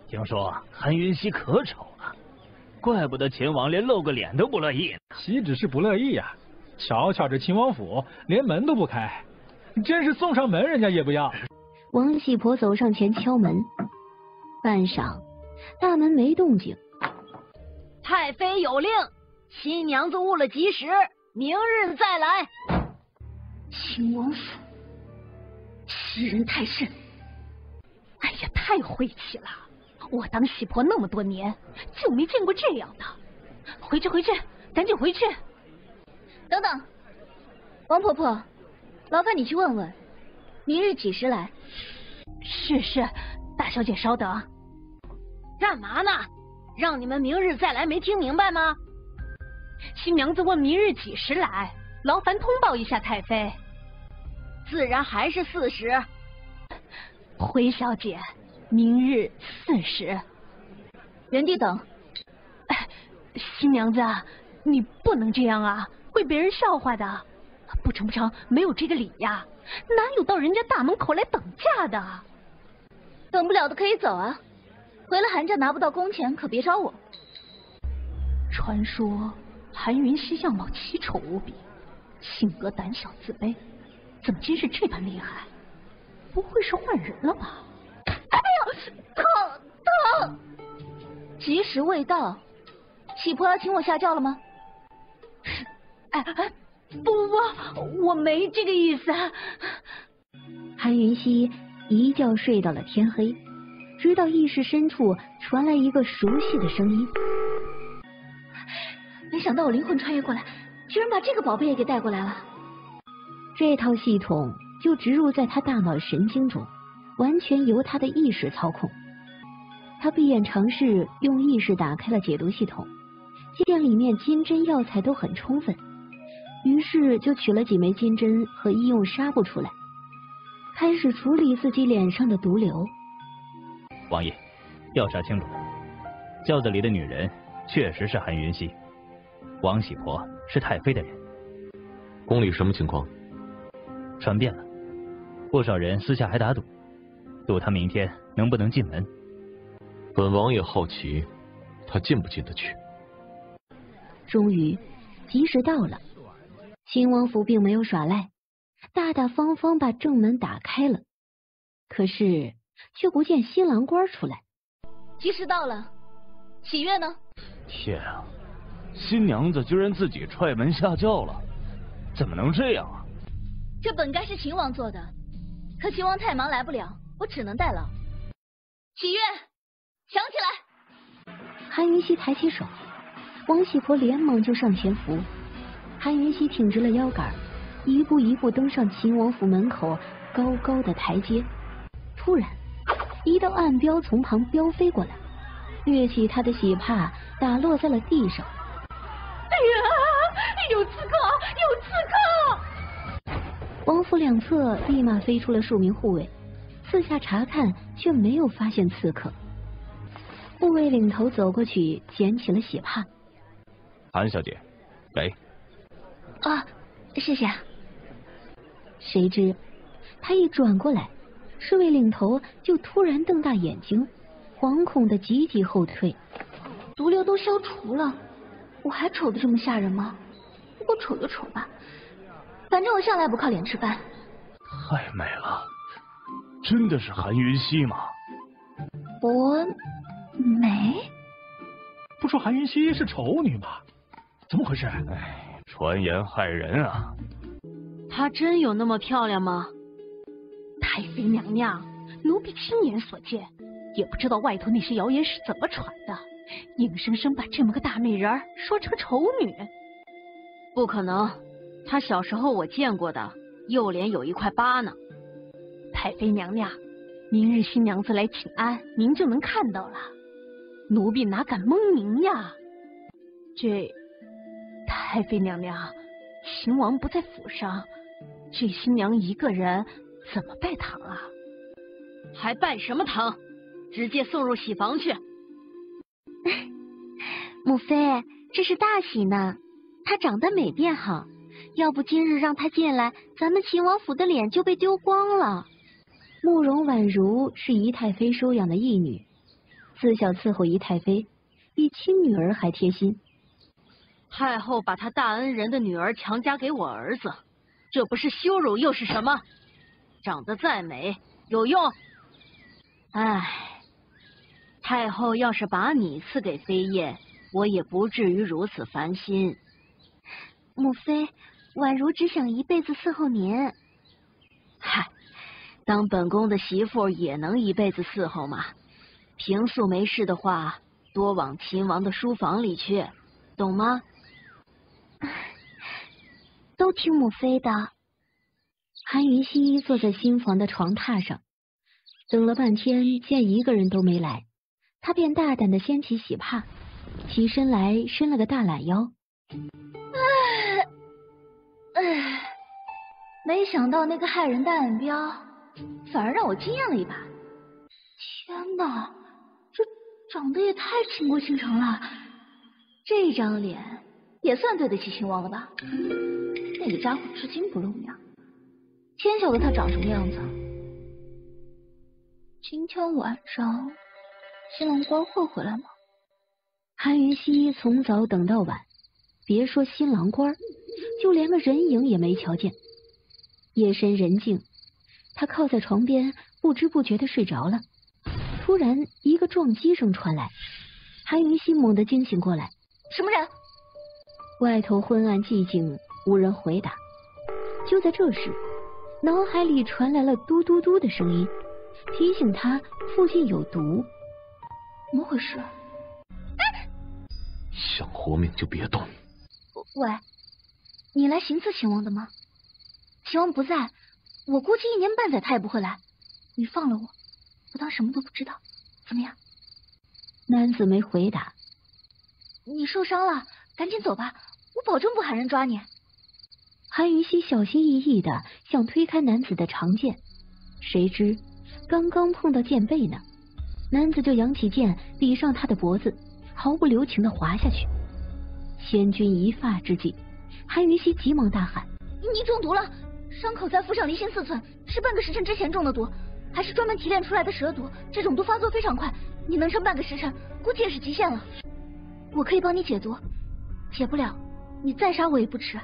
S2: 听说韩云熙可丑了，怪不得秦王连露个脸都不乐意呢。
S12: 岂止是不乐意呀，瞧瞧这秦王府连门都不开，真是送上门人家也不要。
S4: 王喜婆走上前敲门，半晌，大门没动静。
S5: 太妃有令，新娘子误了吉时，明日再来。
S18: 秦王府欺人太甚！哎呀，太晦气了！我当喜婆那么多年，就没见过这样的。回去，赶紧回去！
S1: 等等，王婆婆，劳烦你去问问，明日几时来？
S18: 是，大小姐稍等。
S5: 干嘛呢？让你们明日再来，没听明白吗？
S18: 新娘子问明日几时来，劳烦通报一下太妃。
S5: 自然还是4时。
S18: 回小姐，明日4时。
S1: 原地等。
S18: 新娘子，你不能这样啊，会被人笑话的。不成，没有这个理呀，哪有到人家大门口来等价的？
S1: 等不了的可以走啊，回了韩家拿不到工钱，可别找我。
S18: 传说韩云熙样貌奇丑无比，性格胆小自卑，
S6: 怎么今日这般厉害？不会是换人了吧？
S1: 哎呀，疼！吉时未到，喜婆要请我下轿了吗？
S6: 不，我没这个意思。
S4: 韩云溪一觉睡到了天黑，直到意识深处传来一个熟悉的声音。
S1: 没想到我灵魂穿越过来，居然把这个宝贝也给带过来了。
S4: 这套系统就植入在他大脑神经中，完全由他的意识操控。他闭眼尝试用意识打开了解毒系统，见里面金针药材都很充分，于是就取了几枚金针和医用纱布出来，开始处理自己脸上的毒瘤。
S19: 王爷，调查清楚，轿子里的女人确实是韩云溪，王喜婆是太妃的人。
S13: 宫里什么情况？
S19: 传遍了，不少人私下还打赌，赌他明天能不能进门。
S13: 本王也好奇，他进不进得去。
S4: 终于，吉时到了，秦王府并没有耍赖，大大方方把正门打开了。可是却不见新郎官出来。
S1: 吉时到了，喜悦呢？
S2: 天啊，新娘子居然自己踹门下轿了，怎么能这样啊？
S1: 这本该是秦王做的，可秦王太忙来不了，我只能代劳。喜悦，想起来！
S4: 韩云溪抬起手，王喜婆连忙就上前扶。韩云溪挺直了腰杆，一步一步登上秦王府门口高高的台阶。突然，一道暗镖从旁飙飞过来，掠起他的喜帕，打落在了地上。
S6: 哎呀，有刺客！有刺客！
S4: 王府两侧立马飞出了数名护卫，四下查看，却没有发现刺客。护卫领头走过去，捡起了喜帕。
S2: 韩小姐，给。
S1: 啊，谢谢。
S4: 谁知他一转过来，侍卫领头就突然瞪大眼睛，惶恐的急急后退。
S1: 毒瘤都消除了，我还丑得这么吓人吗？不过丑就丑吧，反正我向来不靠脸吃饭。
S2: 太美了，真的是韩云溪吗？
S1: 我美？
S10: 不说韩云溪是丑女吗？怎么回事？
S2: 哎，传言害人啊！
S5: 她真有那么漂亮吗？
S6: 太妃娘娘，奴婢亲眼所见，也不知道外头那些谣言是怎么传的，硬生生把这么个大美人说成丑女。
S5: 不可能，她小时候我见过的，右脸有一块疤呢。
S6: 太妃娘娘，明日新娘子来请安，您就能看到了。奴婢哪敢蒙您呀？太妃娘娘，秦王不在府上，这新娘一个人怎么拜堂啊？
S5: 还拜什么堂？直接送入喜房去。
S9: 母妃，这是大喜呢，她长得美便好，要不今日让她进来，咱们秦王府的脸就被丢光了。
S4: 慕容婉如是仪太妃收养的义女，自小伺候仪太妃，比亲女儿还贴心。
S5: 太后把她大恩人的女儿强加给我儿子，这不是羞辱又是什么？长得再美有用？唉，太后要是把你赐给飞燕，我也不至于如此烦心。
S9: 母妃，婉如只想一辈子伺候您。
S5: 嗨，当本宫的媳妇也能一辈子伺候嘛。平素没事的话，多往秦王的书房里去，懂吗？
S9: 都听母妃的。
S4: 韩云溪坐在新房的床榻上，等了半天，见一个人都没来，他便大胆的掀起喜帕，起身来伸了个大懒腰。
S1: 没想到那个害人的暗标，反而让我惊艳了一把。天哪，这长得也太倾国倾城了，这张脸也算对得起秦王了吧？那个家伙至今不露面，天晓得他长什么样子。今天晚上新郎官会回来吗？
S4: 韩云溪从早等到晚，别说新郎官，就连个人影也没瞧见。夜深人静，他靠在床边，不知不觉的睡着了。突然，一个撞击声传来，韩云熙猛地惊醒过来。
S1: 什么人？
S4: 外头昏暗寂静，无人回答。就在这时，脑海里传来了嘟嘟嘟的声音，提醒他附近有毒。
S1: 怎么回事？
S13: 想活命就别动。
S1: 喂，你来行刺秦王的吗？秦王不在，我估计1年半载他也不会来。你放了我，我当什么都不知道，怎么样？
S4: 男子没回答。
S1: 你受伤了，赶紧走吧，我保证不喊人抓你。
S4: 韩云熙小心翼翼的想推开男子的长剑，谁知刚刚碰到剑背呢，男子就扬起剑抵上他的脖子，毫不留情的划下去。千钧一发之际，韩云熙急忙大喊：
S1: 你中毒了，伤口在腹上离心4寸，是半个时辰之前中的毒，还是专门提炼出来的蛇毒，这种毒发作非常快，你能撑半个时辰，估计也是极限了。我可以帮你解毒，解不了，你再杀我也不迟。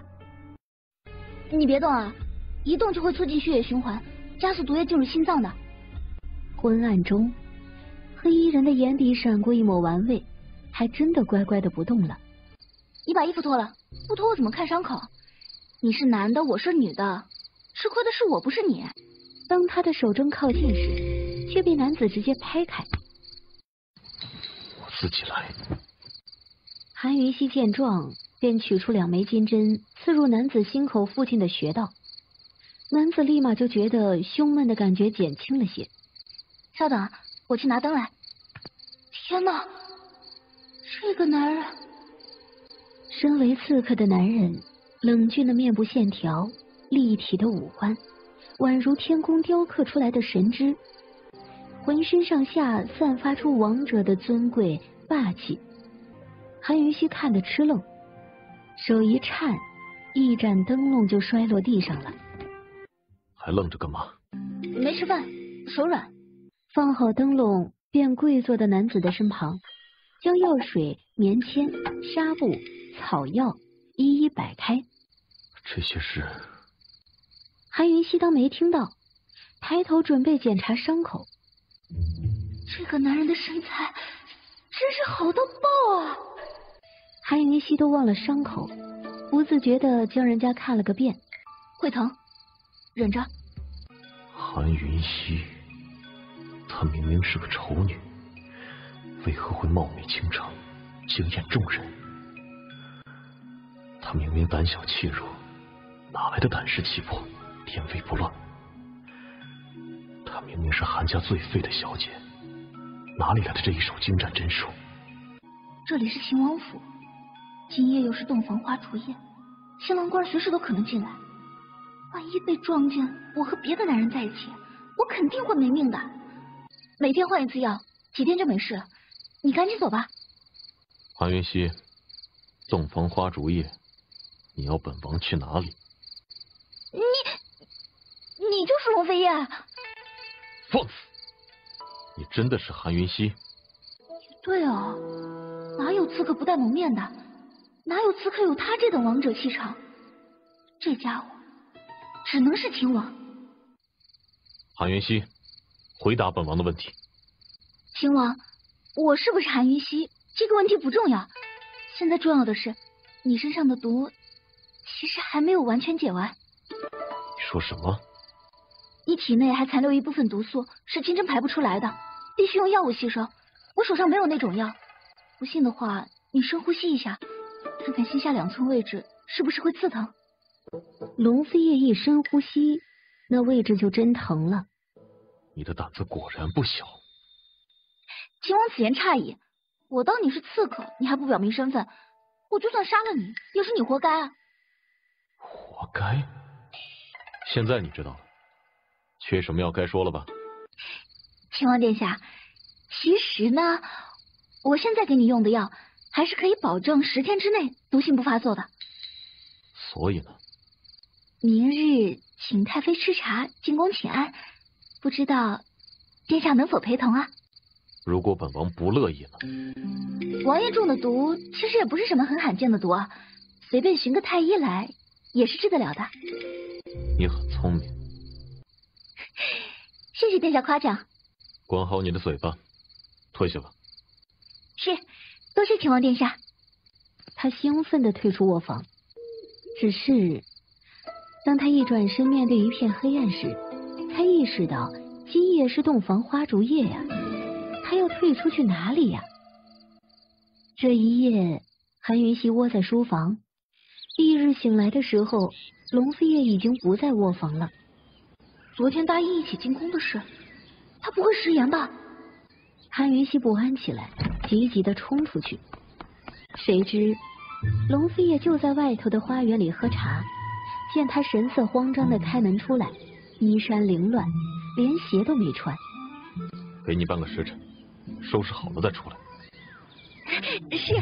S1: 你别动啊，一动就会促进血液循环，加速毒液进入心脏的。
S4: 昏暗中，黑衣人的眼底闪过一抹玩味，还真的乖乖的不动了。
S1: 你把衣服脱了，不脱我怎么看伤口？你是男的，我是女的，吃亏的是我，不是你。
S4: 当他的手正靠近时，却被男子直接拍开。
S13: 我自己来。
S4: 韩云熙见状，便取出2枚金针，刺入男子心口附近的穴道。男子立马就觉得胸闷的感觉减轻了些。
S1: 稍等，我去拿灯来。天哪，这个男人！
S4: 身为刺客的男人，冷峻的面部线条，立体的五官，宛如天宫雕刻出来的神祗，浑身上下散发出王者的尊贵霸气。韩云熙看得吃愣，手一颤，一盏灯笼就摔落地上了。
S13: 还愣着干嘛？
S1: 没吃饭，手软。
S4: 放好灯笼，便跪坐在男子的身旁，将药水、棉签、纱布、草药一一摆开。
S13: 这些是……
S4: 韩云熙当没听到，抬头准备检查伤口。
S1: 这个男人的身材真是好到爆啊！
S4: 韩云熙都忘了伤口，不自觉地将人家看了个遍。
S1: 会疼，忍着。
S13: 韩云熙，她明明是个丑女，为何会貌美倾城，惊艳众人？她明明胆小怯弱，哪来的胆识气魄，典韦不乱？她明明是韩家最废的小姐，哪里来的这一手精湛针术？
S1: 这里是秦王府，今夜又是洞房花烛夜，新郎官随时都可能进来。万一被撞见我和别的男人在一起，我肯定会没命的。每天换一次药，几天就没事了。你赶紧走吧。
S13: 韩云熙，洞房花烛夜，你要本王去哪里？
S1: 你就是龙飞燕。
S13: 放肆！你真的是韩云熙？
S1: 对哦，哪有刺客不带蒙面的？哪有刺客有他这等王者气场？这家伙只能是秦王。
S13: 韩云熙，回答本王的问题。
S1: 秦王，我是不是韩云熙这个问题不重要，现在重要的是你身上的毒其实还没有完全解完。
S13: 你说什么？
S1: 你体内还残留一部分毒素，是金针排不出来的，必须用药物吸收。我手上没有那种药，不信的话，你深呼吸一下，看看心下2寸位置是不是会刺疼。
S4: 龙飞叶一深呼吸，那位置就真疼了。
S13: 你的胆子果然不小。
S1: 秦王此言差矣，我当你是刺客，你还不表明身份，我就算杀了你，也是你活该啊。
S13: 活该？现在你知道了，缺什么药该说了吧？
S1: 秦王殿下，其实呢，我现在给你用的药还是可以保证10天之内毒性不发作的。
S13: 所以呢？
S1: 明日请太妃吃茶进宫请安，不知道殿下能否陪同啊？
S13: 如果本王不乐意呢？
S1: 王爷中的毒其实也不是什么很罕见的毒啊，随便寻个太医来也是治得了的。
S13: 你很聪明。
S1: 谢谢殿下夸奖。
S13: 管好你的嘴巴，退下吧。
S1: 是，多谢秦王殿下。
S4: 他兴奋地退出卧房，只是当他一转身面对一片黑暗时，才意识到今夜是洞房花烛夜呀，他要退出去哪里呀？这一夜，韩云溪窝在书房。翌日醒来的时候，龙飞叶已经不在卧房了。
S1: 昨天答应一起进宫的事，他不会食言吧？
S4: 韩云溪不安起来，急急地冲出去。谁知龙飞叶就在外头的花园里喝茶，见他神色慌张地开门出来，衣衫凌乱，连鞋都没穿。
S13: 给你半个时辰，收拾好了再出来。
S1: 是，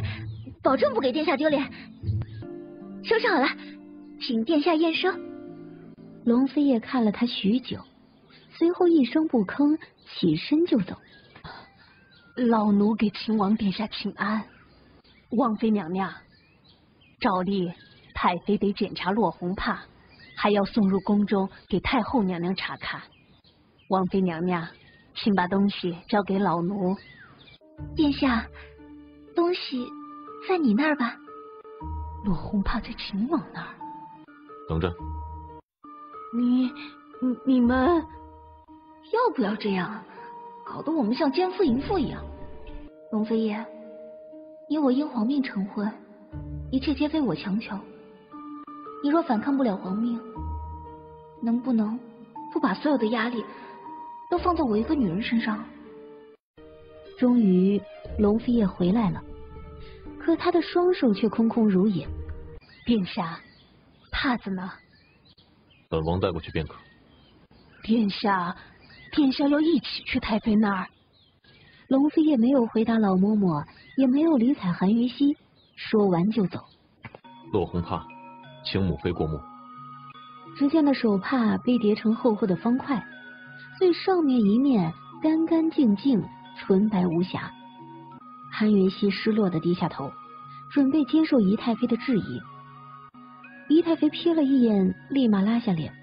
S1: 保证不给殿下丢脸。收拾好了，请殿下验收。
S4: 龙飞叶看了他许久，随后一声不吭，起身就走。
S6: 老奴给秦王殿下请安。王妃娘娘，照例太妃得检查落红帕，还要送入宫中给太后娘娘查看。王妃娘娘，请把东西交给老奴。
S1: 殿下，东西在你那儿吧？
S6: 落红帕在秦王那儿。
S13: 等着。
S6: 你们
S1: 要不要这样？搞得我们像奸夫淫妇一样。龙飞叶，你我因皇命成婚，一切皆非我强求。你若反抗不了皇命，能不能不把所有的压力都放在我一个女人身上？
S4: 终于，龙飞叶回来了，可他的双手却空空如也。
S6: 殿下，帕子呢？
S13: 本王带过去便可。
S6: 殿下要一起去太妃那儿。
S4: 龙飞叶没有回答老嬷嬷，也没有理睬韩云溪，说完就走。
S13: 落红帕，请母妃过目。
S4: 只见那手帕被叠成厚厚的方块，最上面一面干干净净，纯白无瑕。韩云溪失落地低下头，准备接受姨太妃的质疑。姨太妃瞥了一眼，立马拉下脸，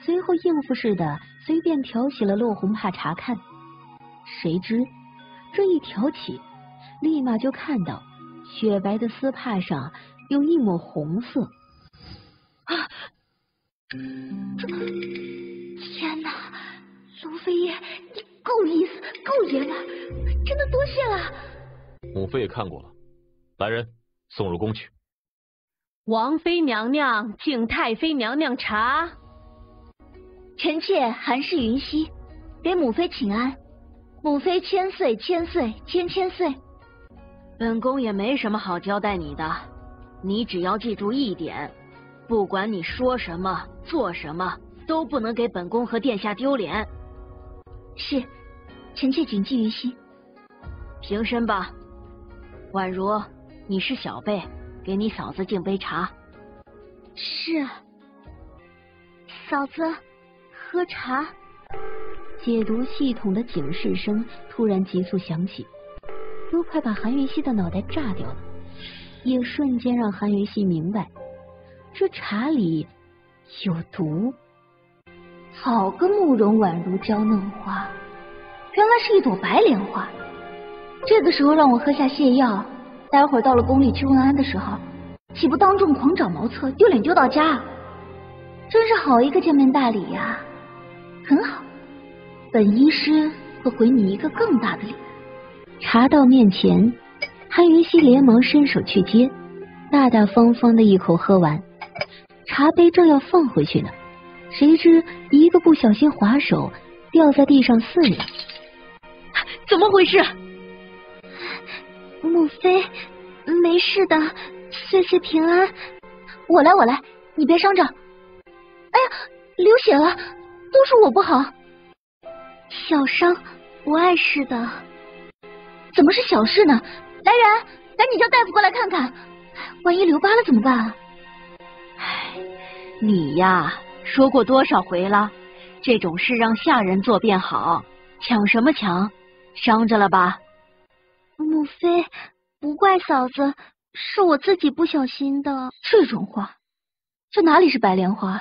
S4: 随后应付似的随便挑起了落红帕查看。谁知这一挑起，立马就看到雪白的丝帕上有一抹红色。
S1: 啊！天哪！龙飞叶，你够意思，够爷们，真的多谢了。
S13: 母妃也看过了，来人，送入宫去。
S6: 王妃娘娘敬太妃娘娘茶。
S1: 臣妾韩氏云溪，给母妃请安。母妃千岁千岁千千岁。
S5: 本宫也没什么好交代你的，你只要记住一点，不管你说什么做什么，都不能给本宫和殿下丢脸。
S1: 是，臣妾谨记于心。
S5: 平身吧。宛如，你是小辈，给你嫂子敬杯茶。
S1: 是啊。嫂子，喝茶。
S4: 解读系统的警示声突然急速响起，都快把韩云溪的脑袋炸掉了，也瞬间让韩云溪明白，这茶里有毒。
S1: 好个慕容宛如娇嫩花，原来是一朵白莲花。这个时候让我喝下泻药，待会儿到了宫里去问安的时候，岂不当众狂长茅厕，丢脸丢到家？真是好一个见面大礼呀！很好，本医师会回你一个更大的礼。
S4: 茶到面前，韩云溪连忙伸手去接，大大方方的一口喝完，茶杯正要放回去呢，谁知一个不小心滑手，掉在地上碎了。
S6: 怎么回事？
S1: 母妃，没事的，岁岁平安。我来，你别伤着。哎呀，流血了，都是我不好。小伤，不碍事的。怎么是小事呢？来人，赶紧叫大夫过来看看，万一留疤了怎么办啊？
S5: 你呀，说过多少回了，这种事让下人做便好，抢什么抢？伤着了吧？
S1: 母妃，不怪嫂子，是我自己不小心的。这种话，这哪里是白莲花，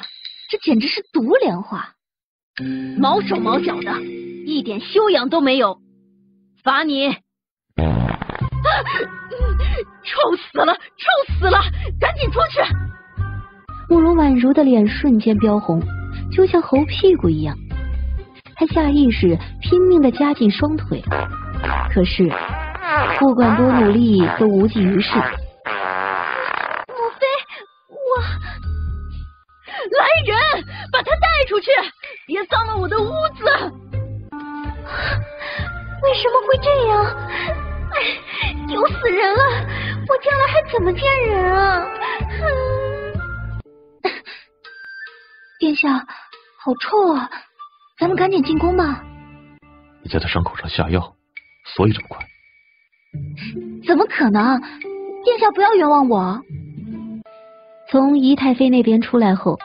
S1: 这简直是毒莲花！
S5: 毛手毛脚的，一点修养都没有，罚你！臭死了，臭死了！赶紧出去！
S4: 慕容婉如的脸瞬间飙红，就像猴屁股一样。她下意识拼命地夹紧双腿，可是不管多努力都无济于事。
S18: 莫非我……
S5: 来人，把他带出去，别脏了我的屋子！
S18: 为什么会这样？哎，丢死人了！我将来还怎么见人啊？
S1: 殿下，好臭啊！咱们赶紧进宫吧。
S13: 你在他伤口上下药，所以这么快。
S1: 怎么可能？殿下不要冤枉我。
S4: 从仪太妃那边出来后，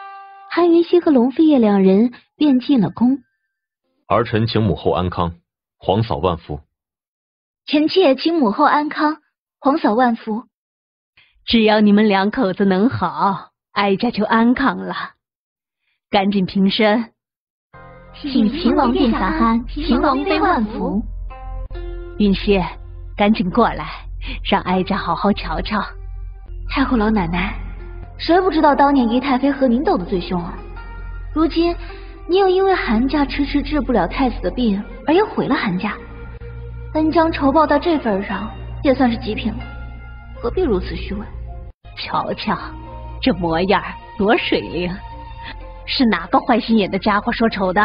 S4: 韩云熙和龙飞叶两人便进了宫。
S13: 儿臣请母后安康，皇嫂万福。
S1: 臣妾请母后安康，皇嫂万福。
S5: 只要你们两口子能好，哀家就安康了。赶紧平身。
S1: 请秦王殿下安，秦王妃万福。
S5: 云溪，赶紧过来，让哀家好好瞧瞧。
S1: 太后老奶奶，谁不知道当年仪太妃和您斗得最凶啊？如今您又因为韩家迟迟治不了太子的病而又毁了韩家，恩将仇报到这份上，也算是极品了，何必如此虚伪？
S5: 瞧瞧这模样多水灵，是哪个坏心眼的家伙说丑的？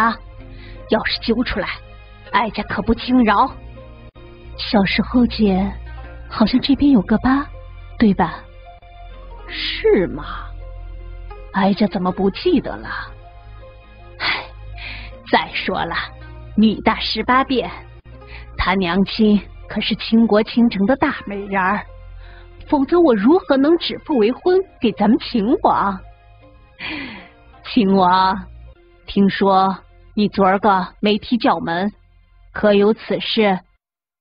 S5: 要是揪出来，哀家可不轻饶。小时候姐好像这边有个疤，对吧？是吗？哀家怎么不记得了？唉，再说了，女大18变，她娘亲可是倾国倾城的大美人儿，否则我如何能指腹为婚给咱们秦王？秦王，听说你昨儿个没踢轿门，可有此事？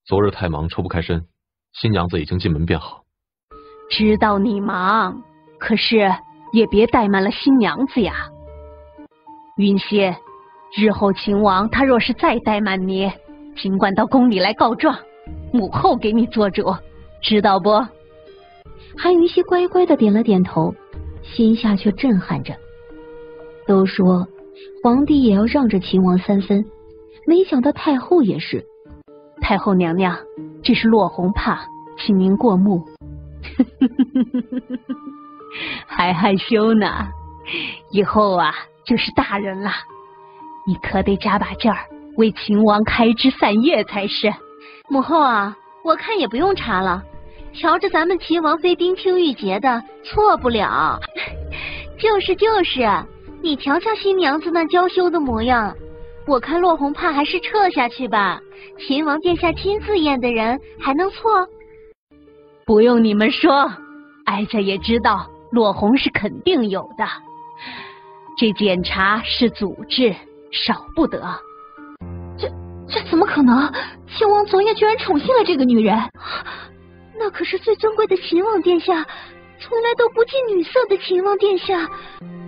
S13: 昨日太忙抽不开身，新娘子已经进门便好。
S5: 知道你忙，可是也别怠慢了新娘子呀。云溪，日后秦王他若是再怠慢你，尽管到宫里来告状，母后给你做主，知道不？
S4: 韩云溪乖乖的点了点头，心下却震撼着。都说皇帝也要让着秦王3分，没想到太后也是。
S5: 太后娘娘，这是落红帕，请您过目。还害羞呢，以后啊就是大人了，你可得加把劲儿，为秦王开枝散叶才是。
S9: 母后啊，我看也不用查了，瞧着咱们秦王妃冰清玉洁的，错不了。就是，你瞧瞧新娘子那娇羞的模样，我看落红帕还是撤下去吧。秦王殿下亲自验的人还能错？
S5: 不用你们说，哀家也知道落红是肯定有的。这检查是祖制，少不得。
S1: 这怎么可能？秦王昨夜居然宠幸了这个女人，
S9: 那可是最尊贵的秦王殿下，从来都不近女色的秦王殿下。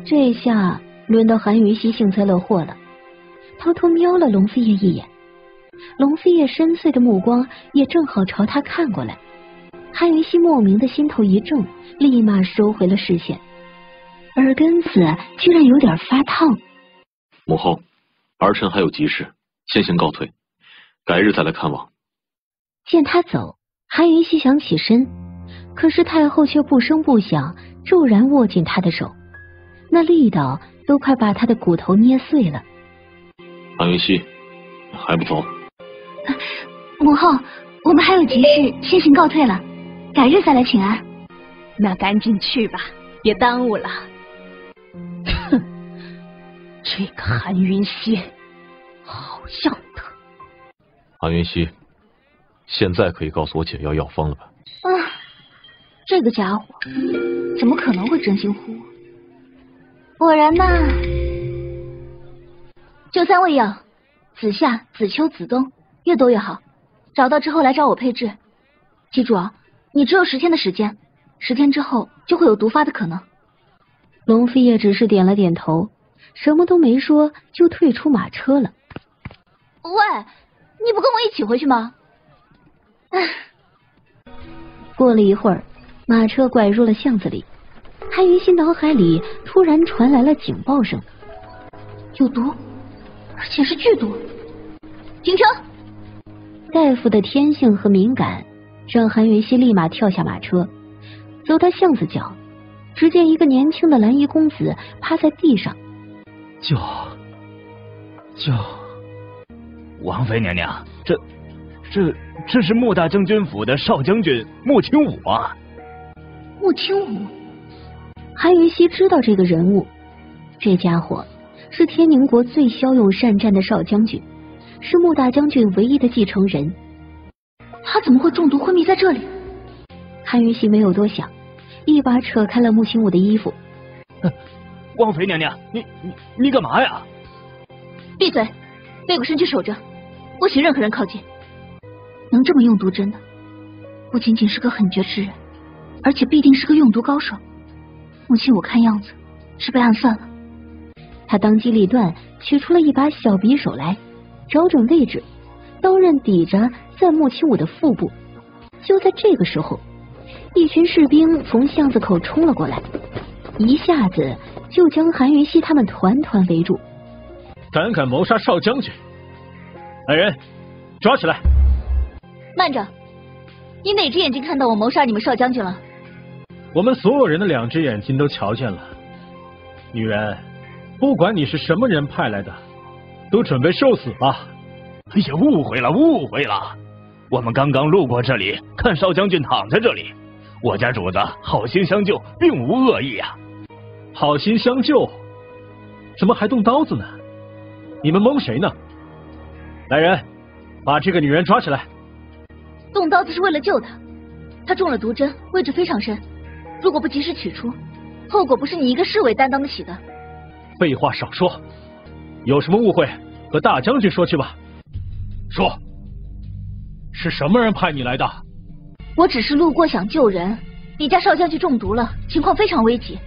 S4: 这下轮到韩云溪幸灾乐祸了，偷偷瞄了龙飞叶一眼，龙飞叶深邃的目光也正好朝他看过来。韩云溪莫名的心头一怔，立马收回了视线，耳根子居然有点发烫。
S13: 母后，儿臣还有急事，先行告退，改日再来看望。
S4: 见他走，韩云溪想起身，可是太后却不声不响，骤然握紧他的手，那力道都快把他的骨头捏碎了。
S13: 韩云溪，还不走？
S1: 母后，我们还有急事，先行告退了，改日再来请安。
S5: 那赶紧去吧，别耽误了。哼，这个韩云溪，好样的！
S13: 韩云溪，现在可以告诉我解药药方了吧？
S1: 啊，这个家伙怎么可能会真心护我？果然呐，就3味药，子夏、子秋、子冬，越多越好。找到之后来找我配置。记住啊，你只有10天的时间，10天之后就会有毒发的可能。
S4: 龙飞也只是点了点头，什么都没说就退出马车了。
S1: 喂，你不跟我一起回去吗？
S4: 过了一会儿，马车拐入了巷子里，韩云熙脑海里突然传来了警报声，
S1: 有毒，而且是剧毒。停车！
S4: 大夫的天性和敏感让韩云熙立马跳下马车，走到巷子角，只见一个年轻的蓝衣公子趴在地上。
S19: 救！
S2: 王妃娘娘，这是穆大将军府的少将军穆清武啊！
S1: 穆清武，
S4: 韩云熙知道这个人物，这家伙是天宁国最骁勇善战的少将军，是穆大将军唯一的继承人。
S1: 他怎么会中毒昏迷在这里？
S4: 韩云熙没有多想，一把扯开了穆清武的衣服。
S2: 王妃娘娘，你干嘛呀？
S1: 闭嘴，背过身去守着，不许任何人靠近。能这么用毒针的，不仅仅是个狠绝之人，而且必定是个用毒高手。穆清武看样子是被暗算了。
S4: 他当机立断，取出了一把小匕首来，找准位置，刀刃抵着在穆清武的腹部。就在这个时候，一群士兵从巷子口冲了过来，一下子就将韩云熙他们团团围住。
S3: 敢谋杀少将军，来人，抓起来！
S1: 慢着，你哪只眼睛看到我谋杀你们少将军了？
S3: 我们所有人的2只眼睛都瞧见了。女人，不管你是什么人派来的，都准备受死吧！
S2: 哎呀，误会了！我们刚刚路过这里，看少将军躺在这里，我家主子好心相救，并无恶意啊！
S3: 好心相救，怎么还动刀子呢？你们蒙谁呢？来人，把这个女人抓起来！
S1: 动刀子是为了救他，他中了毒针，位置非常深，如果不及时取出，后果不是你一个侍卫担当得起的。
S3: 废话少说，有什么误会和大将军说去吧。说，是什么人派你来的？
S1: 我只是路过想救人，你家少将军中毒了，情况非常危急，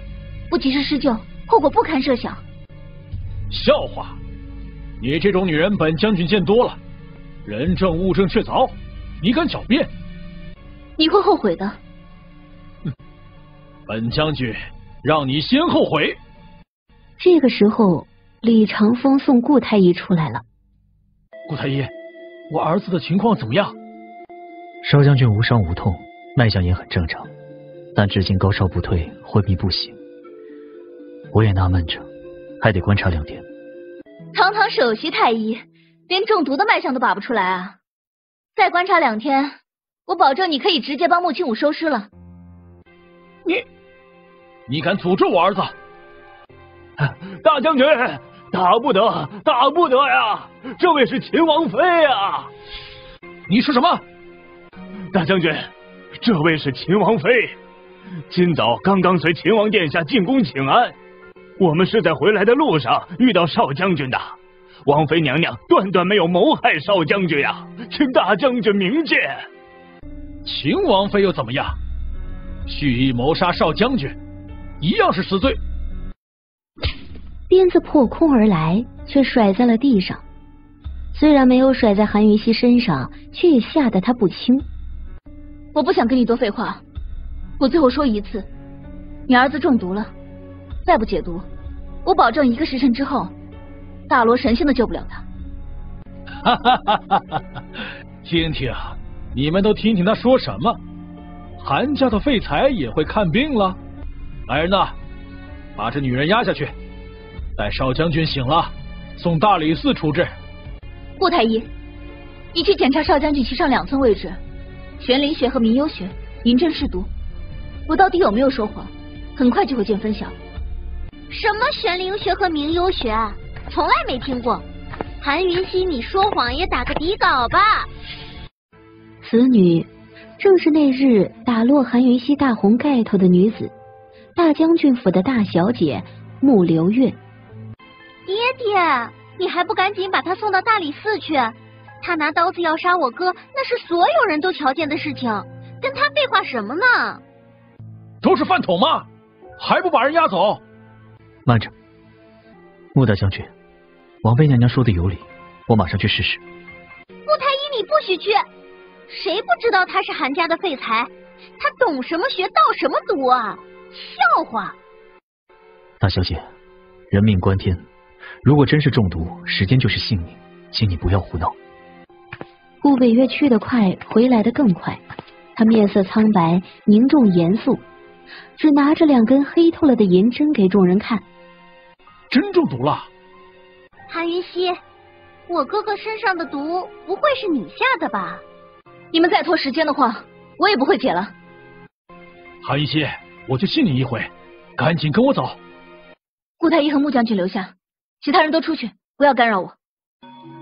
S1: 不及时施救，后果不堪设想。
S3: 笑话！你这种女人，本将军见多了，人证物证确凿，你敢狡辩？
S1: 你会后悔的。
S3: 本将军让你先后悔。
S4: 这个时候，李长风送顾太医出来了。
S3: 顾太医，我儿子的情况怎么样？
S19: 少将军无伤无痛，脉象也很正常，但至今高烧不退，昏迷不醒。我也纳闷着，还得观察2天。
S1: 堂堂首席太医，连中毒的脉象都把不出来啊！再观察2天，我保证你可以直接帮穆清武收尸了。
S3: 你敢诅咒我儿子？
S2: 大将军，打不得呀！这位是秦王妃呀！
S3: 你说什么？
S2: 大将军，这位是秦王妃，今早刚刚随秦王殿下进宫请安。我们是在回来的路上遇到少将军的，王妃娘娘断断没有谋害少将军呀，请大将军明鉴。
S3: 秦王妃又怎么样？蓄意谋杀少将军，一样是死罪。
S4: 鞭子破空而来，却甩在了地上。虽然没有甩在韩云熙身上，却也吓得他不轻。
S1: 我不想跟你多废话，我最后说一次，你儿子中毒了，再不解毒，我保证1个时辰之后，大罗神仙都救不了他。
S3: 听听，你们都听听他说什么？韩家的废材也会看病了？来人呐，把这女人押下去，待少将军醒了，送大理寺处置。
S1: 顾太医，你去检查少将军脐上2寸位置，玄灵穴和明幽穴，临阵试毒。我到底有没有说谎，很快就会见分晓。
S15: 什么玄灵穴和明幽穴？从来没听过。韩云熙，你说谎也打个底稿吧。
S4: 此女正是那日打落韩云熙大红盖头的女子，大将军府的大小姐穆流月。
S15: 爹爹，你还不赶紧把他送到大理寺去？他拿刀子要杀我哥，那是所有人都瞧见的事情，跟他废话什么呢？
S3: 都是饭桶吗？还不把人押走？
S19: 慢着，穆大将军，王妃娘娘说的有理，我马上去试试。
S15: 穆太医，你不许去！谁不知道他是韩家的废材？他懂什么学，道什么毒啊？笑话！
S19: 大小姐，人命关天，如果真是中毒，时间就是性命，请你不要胡闹。
S4: 顾北岳去得快，回来得更快。他面色苍白，凝重严肃，只拿着2根黑透了的银针给众人看。
S3: 真中毒了！
S15: 韩云溪，我哥哥身上的毒不会是你下的吧？
S1: 你们再拖时间的话，我也不会解了。
S3: 韩云溪，我就信你一回，赶紧跟我走。
S1: 顾太医和穆将军留下，其他人都出去，不要干扰我。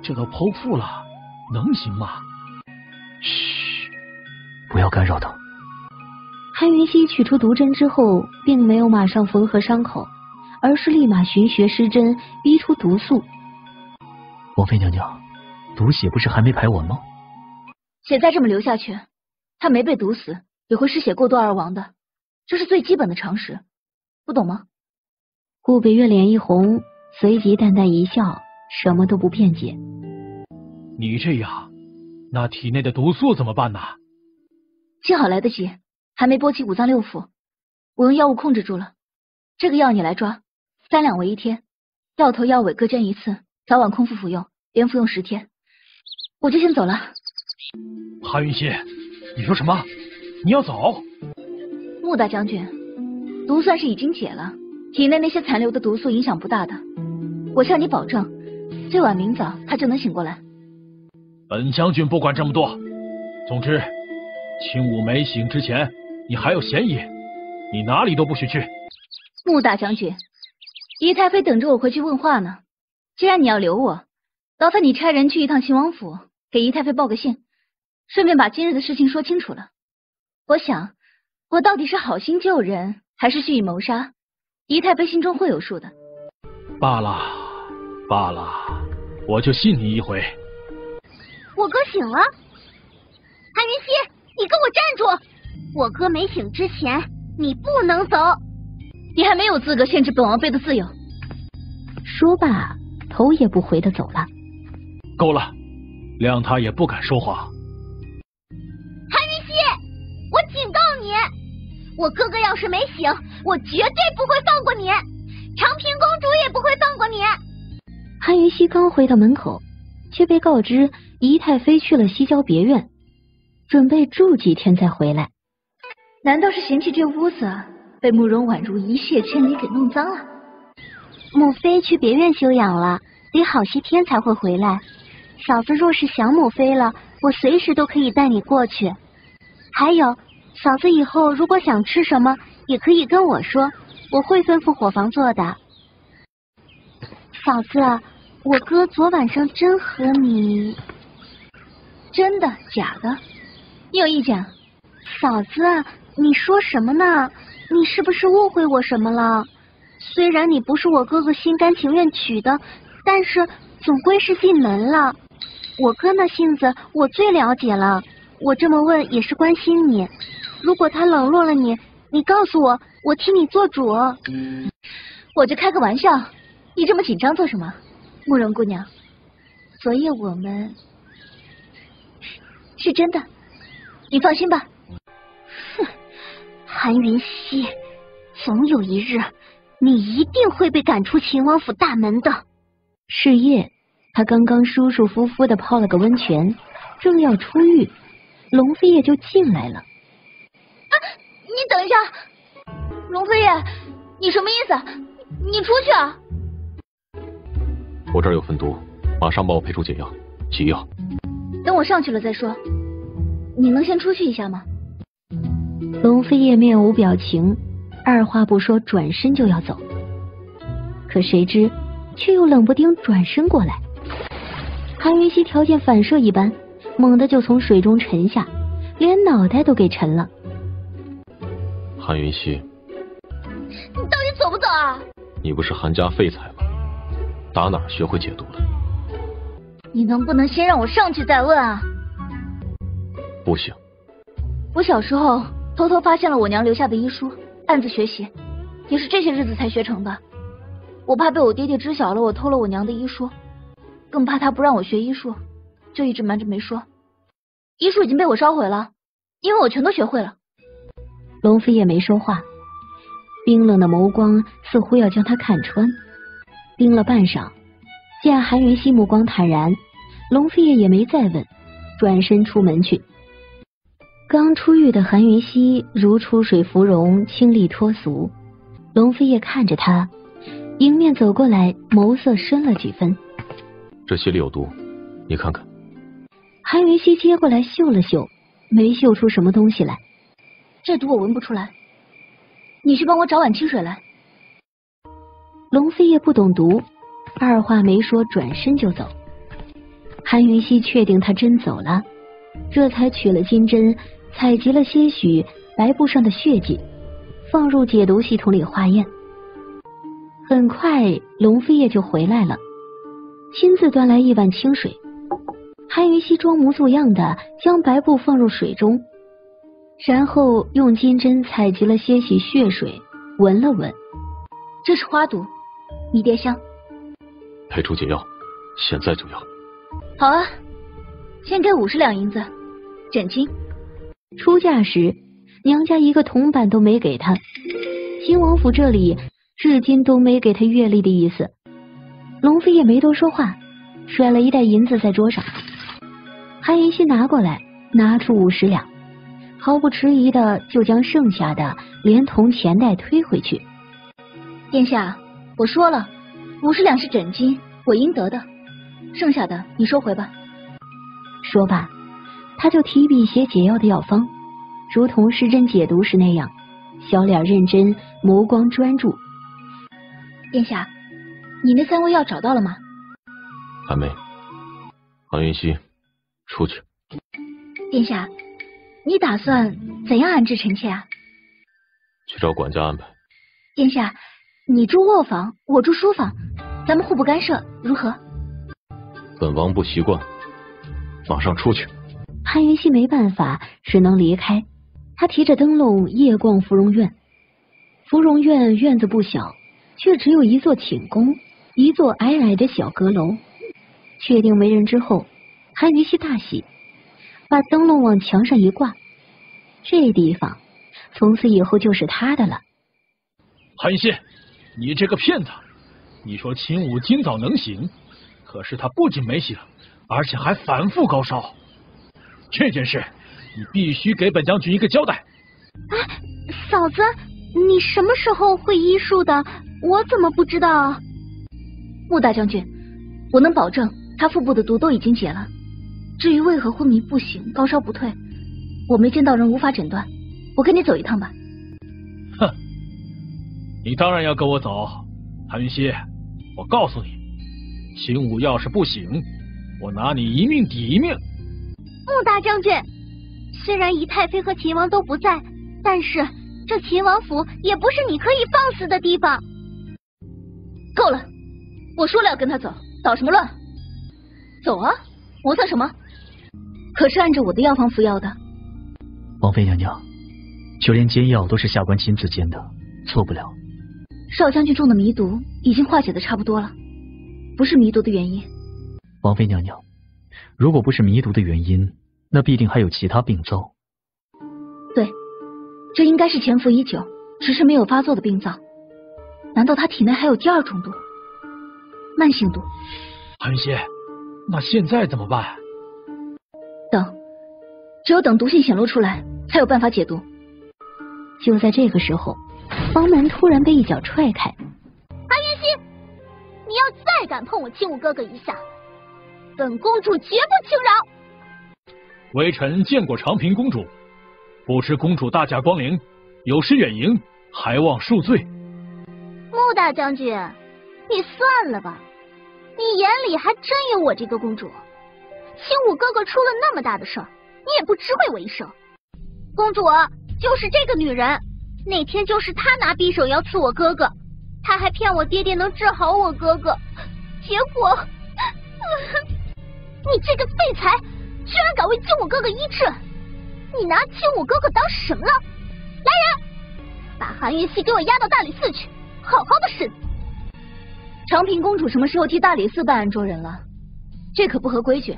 S3: 这都剖腹了，能行吗？
S19: 嘘，不要干扰他。
S4: 韩云溪取出毒针之后，并没有马上缝合伤口，而是立马循穴施针，逼出毒素。
S19: 王妃娘娘，毒血不是还没排完吗？
S1: 血再这么流下去，他没被毒死，也会失血过多而亡的，这是最基本的常识，不懂吗？
S4: 顾北岳脸一红，随即淡淡一笑，什么都不辩解。
S3: 你这样，那体内的毒素怎么办呢？
S1: 幸好来得及，还没波及5脏6腑，我用药物控制住了。这个药你来抓，3两为1天，药头药尾各针1次，早晚空腹服用，连服用10天。我就先走了。
S3: 韩云溪，你说什么？你要走？
S1: 穆大将军，毒算是已经解了，体内那些残留的毒素影响不大的。我向你保证，最晚明早他就能醒过来。
S3: 本将军不管这么多，总之，轻舞没醒之前，你还有嫌疑，你哪里都不许去。
S1: 穆大将军，姨太妃等着我回去问话呢。既然你要留我，劳烦你差人去一趟秦王府，给姨太妃报个信，顺便把今日的事情说清楚了。我想，我到底是好心救人，还是蓄意谋杀，姨太妃心中会有数的。
S3: 罢了，罢了，我就信你一回。
S15: 我哥醒了，韩云溪，你给我站住！我哥没醒之前，你不能走。
S1: 你还没有资格限制本王妃的自由。
S4: 说罢，头也不回的走了。
S3: 够了，谅他也不敢说话。
S15: 韩云溪，我警告你，我哥哥要是没醒，我绝对不会放过你，长平公主也不会放过你。
S4: 韩云溪刚回到门口，却被告知姨太妃去了西郊别院，准备住几天再回来。
S1: 难道是嫌弃这屋子被慕容婉如一泻千里给弄脏了？
S9: 母妃去别院休养了，得好些天才会回来。嫂子若是想母妃了，我随时都可以带你过去。还有，嫂子以后如果想吃什么，也可以跟我说，我会吩咐伙房做的。嫂子，我哥昨晚上真和你……
S1: 真的假的？你有意见？
S9: 嫂子，你说什么呢？你是不是误会我什么了？虽然你不是我哥哥心甘情愿娶的，但是总归是进门了。我哥那性子我最了解了，我这么问也是关心你。如果他冷落了你，你告诉我，我替你做主。
S1: 我就开个玩笑，你这么紧张做什么？慕容姑娘，昨夜我们是真的，你放心吧。
S9: 哼，韩云溪，总有一日你一定会被赶出秦王府大门的。
S4: 是夜，他刚刚舒舒服服的泡了个温泉，正要出浴，龙飞叶就进来了。
S1: 你等一下，龙飞叶，你什么意思？你出去啊！
S13: 我这儿有份毒，马上帮我配出解药，急药。
S1: 等我上去了再说。你能先出去一下吗？
S4: 龙飞叶面无表情，二话不说转身就要走，可谁知却又冷不丁转身过来。韩云溪条件反射一般，猛地就从水中沉下，连脑袋都给沉了。
S13: 韩云溪，
S1: 你到底走不走啊？
S13: 你不是韩家废材吗？打哪儿学会解毒的？
S1: 你能不能先让我上去再问啊？
S13: 不行。
S1: 我小时候偷偷发现了我娘留下的医书，暗自学习，也是这些日子才学成的。我怕被我爹爹知晓了我偷了我娘的医术，更怕他不让我学医术，就一直瞒着没说。医术已经被我烧毁了，因为我全都学会了。
S4: 龙飞也没说话，冰冷的眸光似乎要将他看穿。盯了半晌，见韩云熙目光坦然，龙飞也没再问，转身出门去。刚出狱的韩云熙如出水芙蓉，清丽脱俗。龙飞也看着他，迎面走过来，眸色深了几分。
S13: 这血里有毒，你看看。
S4: 韩云熙接过来嗅了嗅，没嗅出什么东西来。
S1: 这毒我闻不出来，你去帮我找碗清水来。
S4: 龙飞也不懂毒，二话没说，转身就走。韩云熙确定他真走了，这才取了金针，采集了些许白布上的血迹，放入解毒系统里化验。很快龙飞也就回来了，亲自端来一碗清水。韩云熙装模作样的将白布放入水中，然后用金针采集了些许血水，闻了闻。
S1: 这是花毒，迷迭香，
S13: 配出解药，现在就要。
S1: 好啊，先给50两银子，诊金。
S4: 出嫁时娘家一个铜板都没给他，秦王府这里至今都没给他月例的意思。龙飞也没多说话，甩了一袋银子在桌上。韩云熙拿过来，拿出50两，毫不迟疑的就将剩下的连同钱袋推回去。
S1: 殿下，我说了，50两是诊金，我应得的，剩下的你收回吧。
S4: 说罢，他就提笔写解药的药方，如同施针解毒时那样，小脸认真，眸光专注。
S1: 殿下，你那3味药找到了吗？
S13: 还没。韩云熙，出去。
S1: 殿下，你打算怎样安置臣妾啊？
S13: 去找管家安排。
S1: 殿下，你住卧房，我住书房，咱们互不干涉，如何？
S13: 本王不习惯，马上出去。
S4: 韩云熙没办法，只能离开。他提着灯笼夜逛芙蓉院。芙蓉院院子不小，却只有一座寝宫，一座矮矮的小阁楼。确定没人之后，韩云熙大喜，把灯笼往墙上一挂，这地方从此以后就是他的了。
S3: 韩云熙，你这个骗子！你说秦武今早能醒，可是他不仅没醒，而且还反复高烧。这件事你必须给本将军一个交代。
S15: 嫂子，你什么时候会医术的？我怎么不知道啊？
S1: 穆大将军，我能保证他腹部的毒都已经解了。至于为何昏迷不醒、高烧不退，我没见到人，无法诊断。我跟你走一趟吧。
S3: 哼，你当然要跟我走。韩云熙，我告诉你，秦武要是不醒，我拿你一命抵一命。
S15: 穆大将军，虽然仪太妃和秦王都不在，但是这秦王府也不是你可以放肆的地方。
S1: 够了，我说了要跟他走，捣什么乱？走啊，磨蹭什么？可是按照我的药方服药的。
S19: 王妃娘娘，就连煎药都是下官亲自煎的，错不了。
S1: 少将军中的迷毒已经化解的差不多了，不是迷毒的原因。
S19: 王妃娘娘，如果不是迷毒的原因，那必定还有其他病灶。
S1: 对，这应该是潜伏已久，只是没有发作的病灶。难道他体内还有第二种毒，慢性毒？
S3: 韩云熙，那现在怎么办？
S1: 只有等毒性显露出来，才有办法解毒。
S4: 就在这个时候，房门突然被一脚踹开。
S15: 韩云熙，你要再敢碰我亲武哥哥一下，本公主绝不轻饶。
S3: 微臣见过长平公主，不知公主大驾光临，有失远迎，还望恕罪。
S15: 穆大将军，你算了吧，你眼里还真有我这个公主。亲武哥哥出了那么大的事儿，你也不知会我一声。公主就是这个女人，那天就是她拿匕首要刺我哥哥，她还骗我爹爹能治好我哥哥，结果你这个废材居然敢为亲武哥哥医治，你拿亲武哥哥当什么了？来人，把韩云熙给我押到大理寺去，好好的审。
S1: 长平公主什么时候替大理寺办案捉人了？这可不合规矩。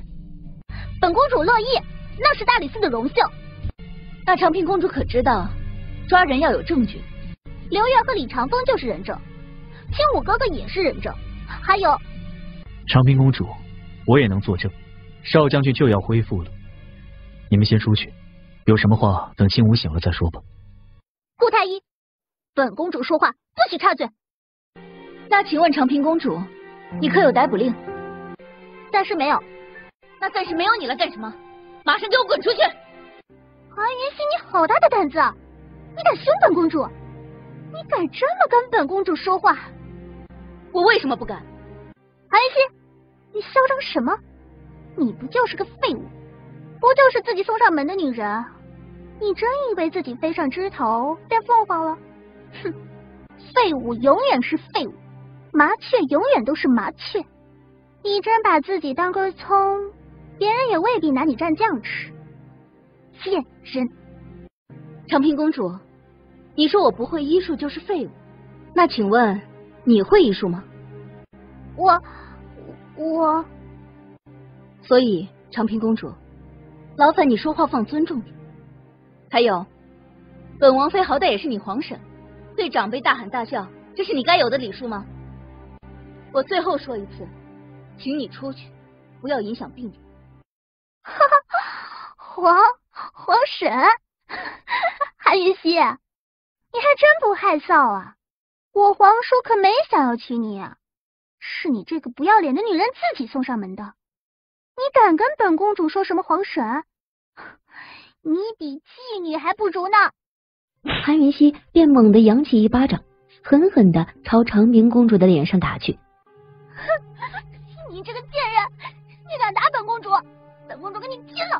S15: 本公主乐意，那是大理寺的荣幸。
S1: 那长平公主可知道，抓人要有证据。
S15: 刘月和李长风就是人证，青武哥哥也是人证，还有
S19: 长平公主，我也能作证。邵将军就要恢复了，你们先出去，有什么话等青武醒了再说吧。
S15: 顾太医，本公主说话不许插嘴。
S1: 那请问长平公主，你可有逮捕令？
S15: 暂时没有。
S1: 那暂时没有你了干什么？马上给我滚出去！
S15: 韩云熙，你好大的胆子！你敢凶本公主？你敢这么跟本公主说话？
S1: 我为什么不敢？
S15: 韩云熙，你嚣张什么？你不就是个废物？不就是自己送上门的女人？你真以为自己飞上枝头变凤凰了？哼，废物永远是废物，麻雀永远都是麻雀。你真把自己当根葱，别人也未必拿你蘸酱吃。贱人！
S1: 长平公主，你说我不会医术就是废物，那请问你会医术吗？
S15: 我。
S1: 所以长平公主，劳烦你说话放尊重点。还有，本王妃好歹也是你皇婶，对长辈大喊大叫，这是你该有的礼数吗？我最后说一次，请你出去，不要影响病人。
S15: 哈哈，皇婶，韩云熙，你还真不害臊啊！我皇叔可没想要娶你啊，是你这个不要脸的女人自己送上门的。你敢跟本公主说什么皇婶？你比妓女还不如呢！
S4: 韩云熙便猛地扬起一巴掌，狠狠地朝长平公主的脸上打去。
S15: 哼，你这个贱人，你敢打本公主？本公主跟你拼了！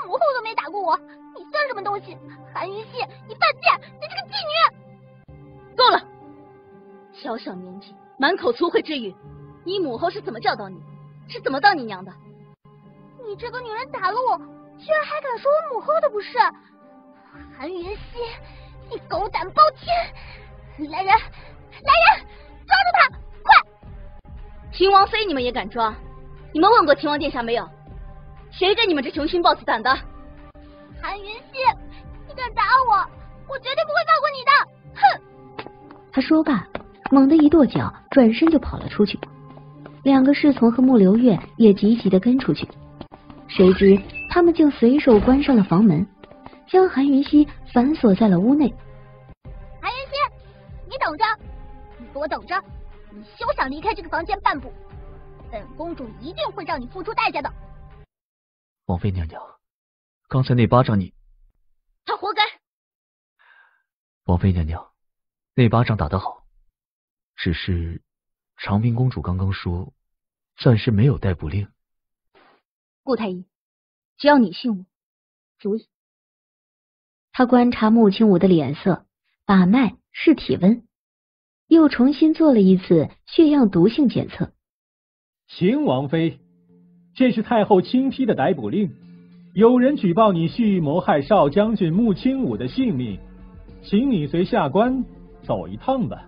S15: 母后都没打过我，你算什么东西？韩云熙，你犯贱！你这个妓女！
S1: 够了！小小年纪，满口粗秽之语，你母后是怎么教导你？是怎么当你娘的？
S15: 你这个女人打了我，居然还敢说我母后的不是？韩云熙，你狗胆包天！来人，来人，抓住他！快！
S1: 秦王妃你们也敢抓？你们问过秦王殿下没有？谁给你们这雄心豹子胆的？
S15: 韩云熙，你敢打我，我绝对不会放过你的！哼！
S4: 他说罢，猛地一跺脚，转身就跑了出去。两个侍从和穆流月也急急地跟出去。谁知他们竟随手关上了房门，将韩云熙反锁在了屋内。
S15: 韩云熙，你等着，你给我等着，你休想离开这个房间半步，本公主一定会让你付出代价的。
S19: 王妃娘娘，刚才那巴掌你……
S1: 他活该。
S19: 王妃娘娘，那巴掌打得好，只是长平公主刚刚说暂时没有逮捕令。
S1: 顾太医，只要你信我，足以。
S4: 他观察穆青武的脸色，把脉试体温，又重新做了一次血样毒性检测。
S12: 秦王妃，这是太后亲批的逮捕令，有人举报你蓄意谋害少将军穆青武的性命，请你随下官走一趟吧。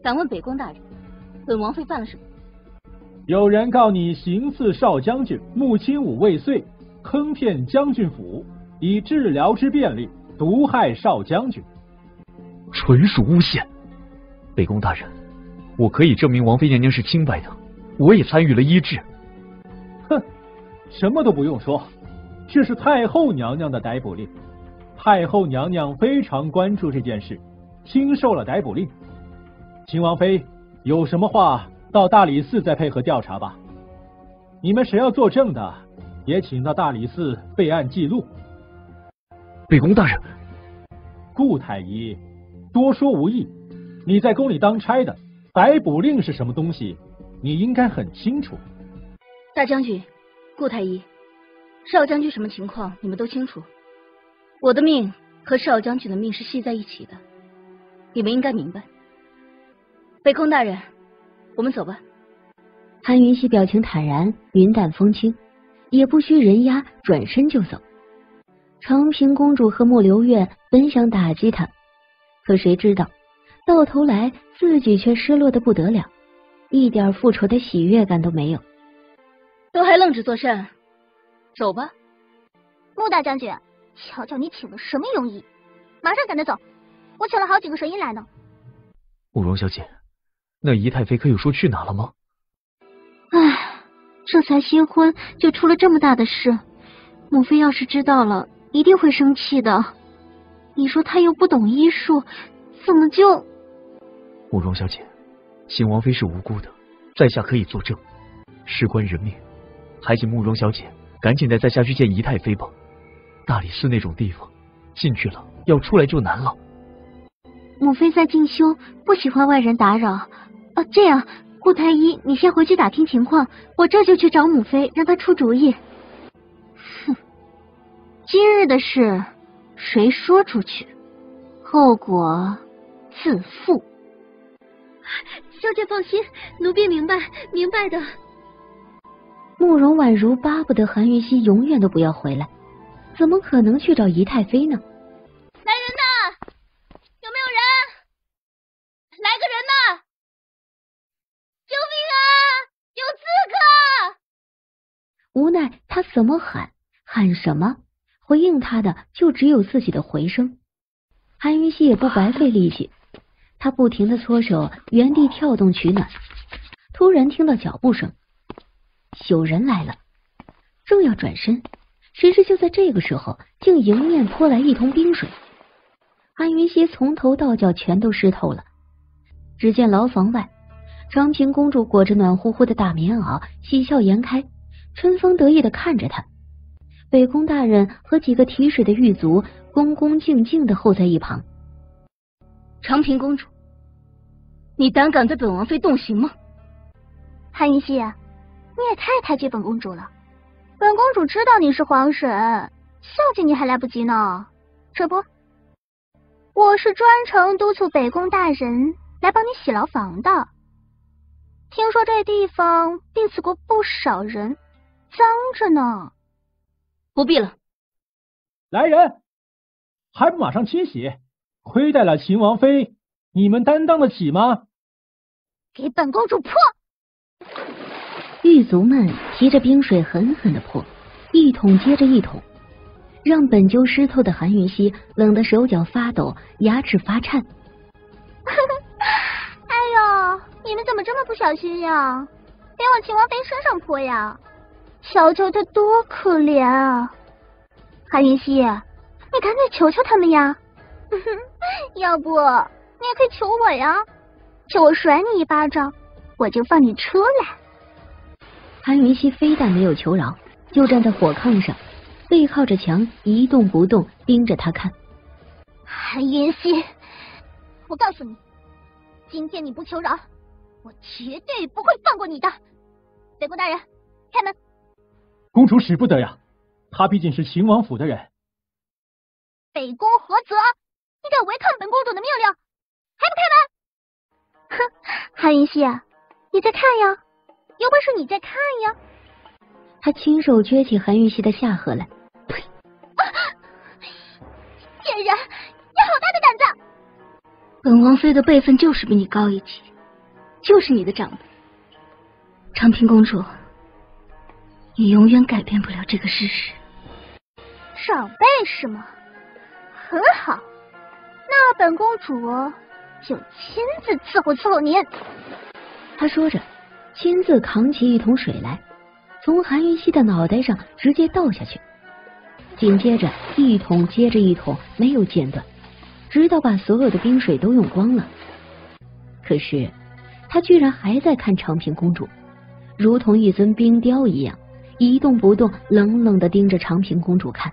S1: 敢问北宫大人，本王妃犯了什么？
S12: 有人告你行刺少将军穆青武未遂，坑骗将军府，以治疗之便利毒害少将军，
S19: 纯属诬陷。北宫大人，我可以证明王妃娘娘是清白的，我也参与了医治。
S12: 哼，什么都不用说，这是太后娘娘的逮捕令。太后娘娘非常关注这件事，亲授了逮捕令。秦王妃有什么话到大理寺再配合调查吧。你们谁要作证的，也请到大理寺备案记录。
S19: 北宫大人，
S12: 顾太医，多说无益。你在宫里当差的，逮捕令是什么东西，你应该很清楚。
S1: 大将军，顾太医，少将军什么情况你们都清楚。我的命和少将军的命是系在一起的，你们应该明白。北宫大人，我们走吧。
S4: 韩云熙表情坦然，云淡风轻，也不需人压，转身就走。长平公主和莫流月本想打击他，可谁知道到头来自己却失落得不得了。一点复仇的喜悦感都没有。
S1: 都还愣着做甚？走吧。
S15: 穆大将军，瞧瞧你请了什么庸医，马上赶他走。我请了好几个神医来呢。
S8: 慕容小姐，那姨太妃可有说去哪了吗？
S9: 唉，这才新婚就出了这么大的事，母妃要是知道了，一定会生气的。你说她又不懂医术，怎么就……
S8: 慕容小姐，秦王妃是无辜的，在下可以作证，事关人命，还请慕容小姐赶紧带在下去见姨太妃吧。大理寺那种地方，进去了要出来就难了。
S9: 母妃在进修，不喜欢外人打扰。这样，顾太医，你先回去打听情况，我这就去找母妃，让她出主意。哼，今日的事，谁说出去，后果自负。
S18: 小姐放心，奴婢明白的。
S4: 慕容婉如巴不得韩云熙永远都不要回来，怎么可能去找姨太妃呢？
S1: 来人呐！有没有人？来个人呐！救命啊！有刺客！
S4: 无奈他怎么喊什么，回应他的就只有自己的回声。韩云熙也不白费力气，他不停地搓手，原地跳动取暖。突然听到脚步声，有人来了，正要转身，谁知就在这个时候，竟迎面泼来一桶冰水。韩云熙从头到脚全都湿透了。只见牢房外，长平公主裹着暖乎乎的大棉袄，喜笑颜开，春风得意地看着他。北宫大人和几个提水的狱卒恭恭敬敬地候在一旁。
S1: 长平公主，你胆敢对本王妃动刑吗？
S15: 韩云熙，你也太抬举本公主了。本公主知道你是皇婶，孝敬你还来不及呢。这不，我是专程督促北宫大人来帮你洗牢房的。听说这地方病死过不少人，脏着呢。
S1: 不必了。
S12: 来人，还不马上清洗？亏待了秦王妃，你们担当得起吗？
S15: 给本公主泼！
S4: 狱卒们提着冰水狠狠地泼，一桶接着一桶，让本就湿透的韩云熙冷得手脚发抖，牙齿发颤。
S15: 哎呦，你们怎么这么不小心呀？别往秦王妃身上泼呀！瞧瞧她多可怜啊！韩云熙，你赶紧求求他们呀！要不你也可以求我呀，求我甩你一巴掌，我就放你出来。
S4: 韩云熙非但没有求饶，就站在火炕上，背靠着墙一动不动，盯着他看。
S15: 韩云熙，我告诉你，今天你不求饶，我绝对不会放过你的。北宫大人，开门。
S12: 公主使不得呀，她毕竟是秦王府的人。
S15: 北宫何泽，你敢违抗本公主的命令，还不开门？哼，韩云熙，你再看呀，有本事你再看呀！
S4: 他亲手撅起韩云熙的下颌来。
S15: 呸！贱人，你好大的胆子！
S1: 本王妃的辈分就是比你高一级，就是你的长辈。长平公主，你永远改变不了这个事实。
S15: 长辈是吗？很好，那本公主就亲自伺候您。
S4: 他说着，亲自扛起一桶水来，从韩云熙的脑袋上直接倒下去，紧接着一桶接着一桶，没有间断，直到把所有的冰水都用光了。可是他居然还在看长平公主，如同一尊冰雕一样，一动不动，冷冷地盯着长平公主看。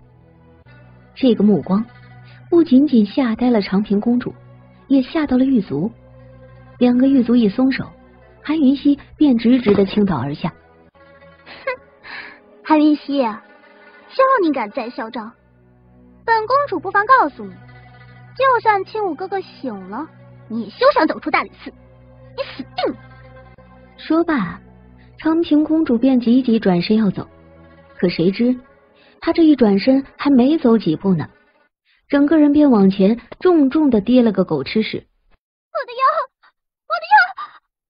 S4: 这个目光不仅仅吓呆了长平公主，也吓到了狱卒。两个狱卒一松手，韩云熙便直直地倾倒而下。
S15: 哼，韩云熙，就你敢再嚣张，本公主不妨告诉你，就算清武哥哥醒了，你也休想走出大理寺，你死定了！
S4: 说罢，长平公主便急急转身要走，可谁知她这一转身还没走几步呢，整个人便往前重重地跌了个狗吃屎。
S15: 我的腰，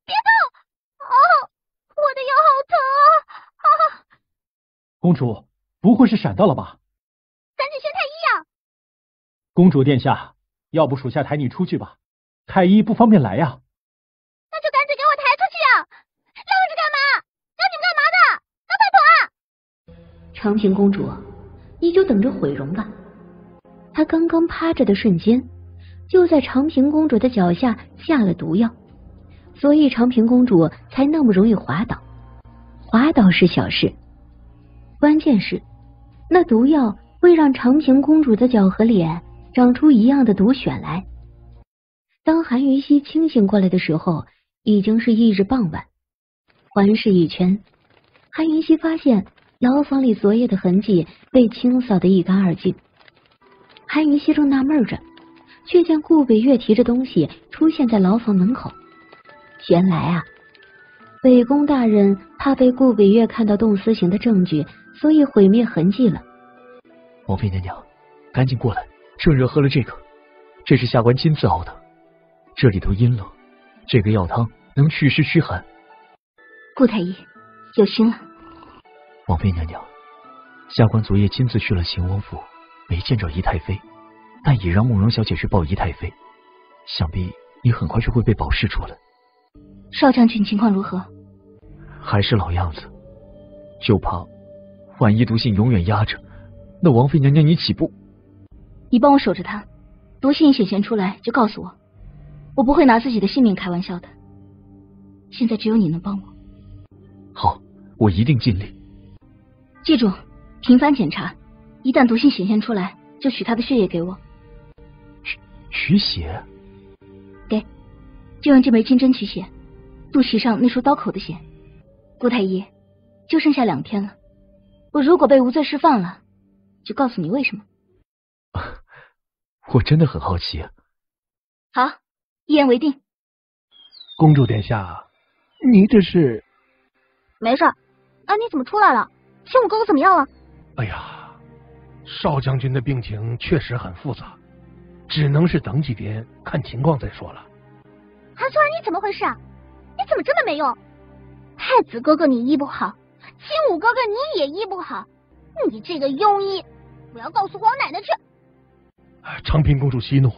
S15: 别动，
S12: 公主，不会是闪到了吧？
S15: 赶紧宣太医呀！
S12: 公主殿下，要不属下抬你出去吧？太医不方便来呀。
S15: 那就赶紧给我抬出去呀！愣着干嘛？要你们干嘛的？快跑啊！
S4: 长平公主，你就等着毁容吧。她刚刚趴着的瞬间，就在长平公主的脚下下了毒药，所以长平公主才那么容易滑倒。滑倒是小事，关键是那毒药会让长平公主的脚和脸长出一样的毒癣来。当韩云熙清醒过来的时候，已经是翌日傍晚。环视一圈，韩云熙发现牢房里昨夜的痕迹被清扫得一干二净。韩云熙正纳闷着，却见顾北月提着东西出现在牢房门口。原来啊，北宫大人怕被顾北月看到动私刑的证据，所以毁灭痕迹了。
S8: 王妃娘娘，赶紧过来，趁热喝了这个，这是下官亲自熬的，这里头阴冷，这个药汤能祛湿驱寒。
S4: 顾太医，有心了。
S8: 王妃娘娘，下官昨夜亲自去了秦王府，没见着姨太妃，但已让慕容小姐去报姨太妃，想必你很快就会被保释出来。
S4: 邵将军情况如何？
S8: 还是老样子，就怕万一毒性永远压着，那王妃娘娘你岂不……
S4: 你帮我守着他，毒性显现出来就告诉我，我不会拿自己的性命开玩笑的。现在只有你能帮我。
S8: 好，我一定尽力。
S4: 记住，频繁检查，一旦毒性显现出来，就取他的血液给我。
S8: 取血？
S4: 给，就用这枚金针取血，肚脐上那处刀口的血。顾太医，就剩下2天了，我如果被无罪释放了，就告诉你为什么。
S8: 我真的很好奇。
S4: 好，一言为定。
S11: 公主殿下，你这是？
S15: 没事。哎，你怎么出来了？秦武哥哥怎么样了？
S11: 哎呀，邵将军的病情确实很复杂，只能是等几天看情况再说了。
S15: 韩素儿，你怎么回事啊？你怎么这么没用？太子哥哥你医不好，秦武哥哥你也医不好，你这个庸医，我要告诉皇奶奶去。
S11: 长平公主息怒，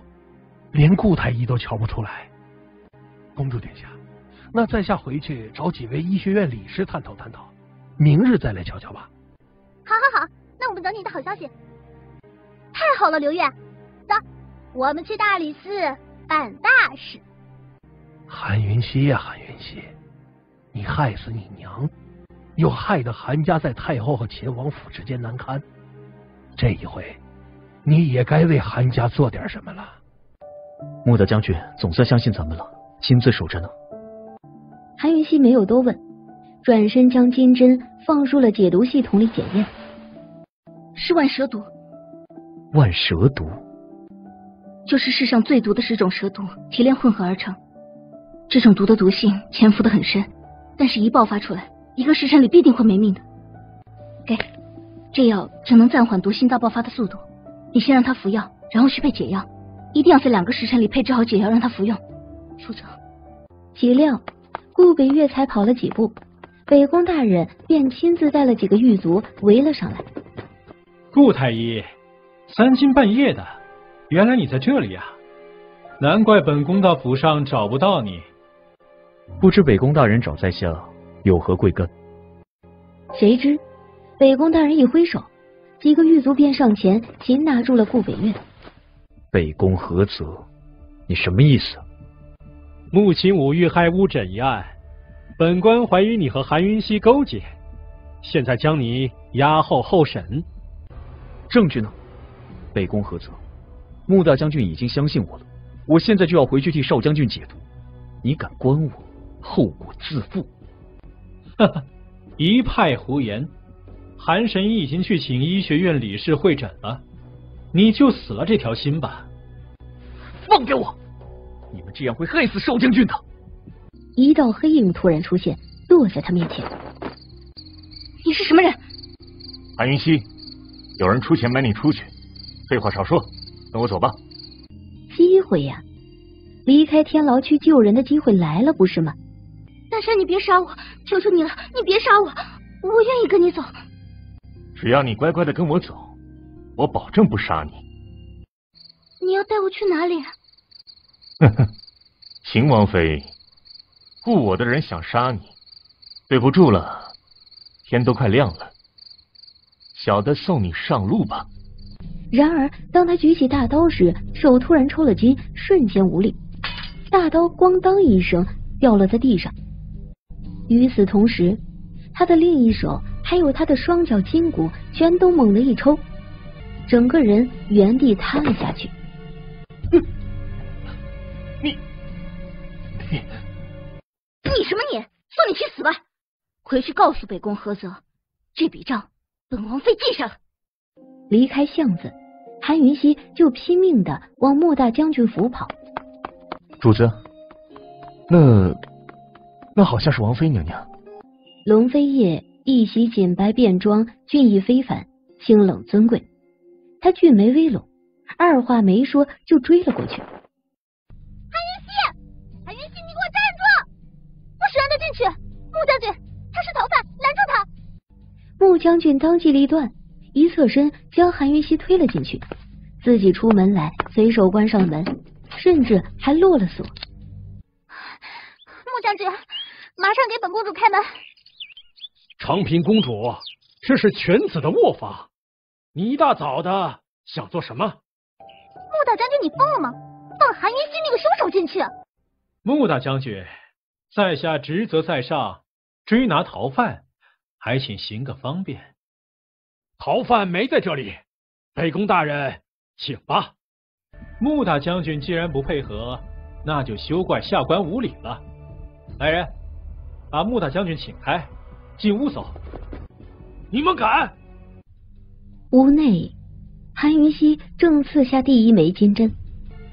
S11: 连顾太医都瞧不出来。公主殿下，那在下回去找几位医学院理事探讨探讨，明日再来瞧瞧吧。
S15: 好，那我们等你的好消息。太好了，刘月，走，我们去大理寺办大事。
S11: 韩云熙呀，韩云熙，你害死你娘，又害得韩家在太后和秦王府之间难堪，这一回你也该为韩家做点什么了。
S8: 穆大将军总算相信咱们了，亲自守着呢。
S4: 韩云熙没有多问，转身将金针放入了解毒系统里检验，是万蛇毒。
S8: 万蛇毒
S4: 就是世上最毒的10种蛇毒提炼混合而成。这种毒的毒性潜伏得很深，但是一爆发出来，1个时辰里必定会没命的。给，这药只能暂缓毒性大爆发的速度，你先让他服药，然后去配解药，一定要在2个时辰里配置好解药让他服用，否则……岂料顾北月才跑了几步，北宫大人便亲自带了几个狱卒围了上来。
S12: 顾太医，3更半夜的，原来你在这里啊！难怪本宫到府上找不到你。
S8: 不知北宫大人找在下有何贵干？
S4: 谁知北宫大人一挥手，几个狱卒便上前擒拿住了顾北月。
S8: 北宫何泽，你什么意思？
S12: 穆秦武遇害诬枕一案，本官怀疑你和韩云熙勾结，现在将你押后候审。
S8: 证据呢？北宫何泽，穆大将军已经相信我了，我现在就要回去替邵将军解毒，你敢关我，后果自负。
S12: 哈哈，一派胡言！韩神医已经去请医学院理事会诊了，你就死了这条心吧。
S8: 放开我！你们这样会害死邵将军的。
S4: 一道黑影突然出现，落在他面前。你是什么人？
S7: 韩云熙，有人出钱买你出去，废话少说，跟我走吧。
S4: 机会呀，离开天牢去救人的机会来了，不是吗？
S1: 大山，你别杀我，求求你了，你别杀我，我愿意跟你走。
S7: 只要你乖乖的跟我走，我保证不杀你。
S1: 你要带我去哪里？
S7: 呵呵，秦王妃，护我的人想杀你，对不住了，天都快亮了，小的送你上路吧。
S4: 然而，当他举起大刀时，手突然抽了筋，瞬间无力，大刀咣当一声掉落在地上。与此同时，他的另一手还有他的双脚筋骨全都猛地一抽，整个人原地瘫了下去。
S1: 你什么你？送你去死吧！回去告诉北宫菏泽，这笔账本王妃记下了。
S4: 离开巷子，韩云熙就拼命地往穆大将军府跑。
S8: 主子，那好像是王妃娘娘。
S4: 龙飞叶一袭锦白便装，俊逸非凡，清冷尊贵。他俊眉微拢，二话没说就追了过去。
S1: 韩云熙，你给我站住！不许让他进去！穆将军，他是逃犯，拦住他！
S4: 穆将军当机立断，一侧身将韩云熙推了进去，自己出门来随手关上门，甚至还落了锁。
S1: 穆将军，马上给本公主开门！
S12: 长平公主，这是犬子的卧房，你一大早的想做什么？
S1: 穆大将军，你疯了吗？放韩云熙那个凶手进去！
S12: 穆大将军，在下职责在上，追拿逃犯，还请行个方便。逃犯没在这里，北宫大人，请吧。穆大将军既然不配合，那就休怪下官无礼了。来人，把穆大将军请开，进屋走。你们敢！
S4: 屋内，韩云熙正刺下第一枚金针。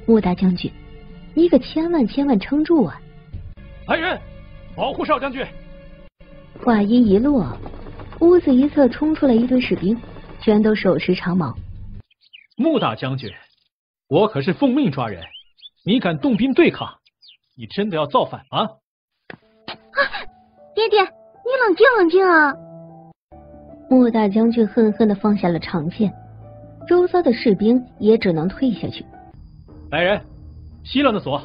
S4: 穆大将军，你可千万撑住啊！
S12: 来人，保护少将军！
S4: 话音一落，屋子一侧冲出来一队士兵，全都手持长矛。
S12: 穆大将军，我可是奉命抓人，你敢动兵对抗，你真的要造反吗？
S1: 爹爹，你冷静啊！
S4: 穆大将军恨恨地放下了长剑，周遭的士兵也只能退下去。
S12: 来人，熄了那锁！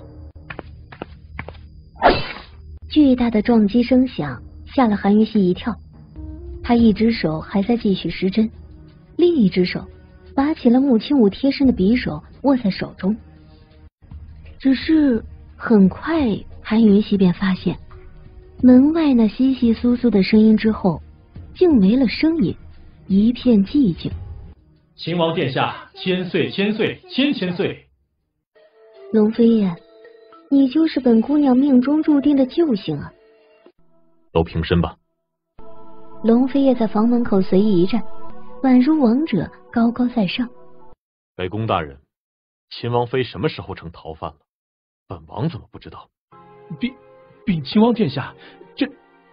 S4: 巨大的撞击声响吓了韩云熙一跳，他一只手还在继续施针，另一只手拔起了穆清武贴身的匕首握在手中。只是很快韩云熙便发现，门外那窸窸窣窣的声音之后竟没了声音，一片寂静。
S12: 秦王殿下，千岁千岁千岁！
S4: 龙飞燕，你就是本姑娘命中注定的救星啊！
S13: 都平身吧。
S4: 龙飞燕在房门口随意一站，宛如王者高高在上。
S13: 北宫大人，秦王妃什么时候成逃犯了？本王怎么不知道？
S12: 禀秦王殿下，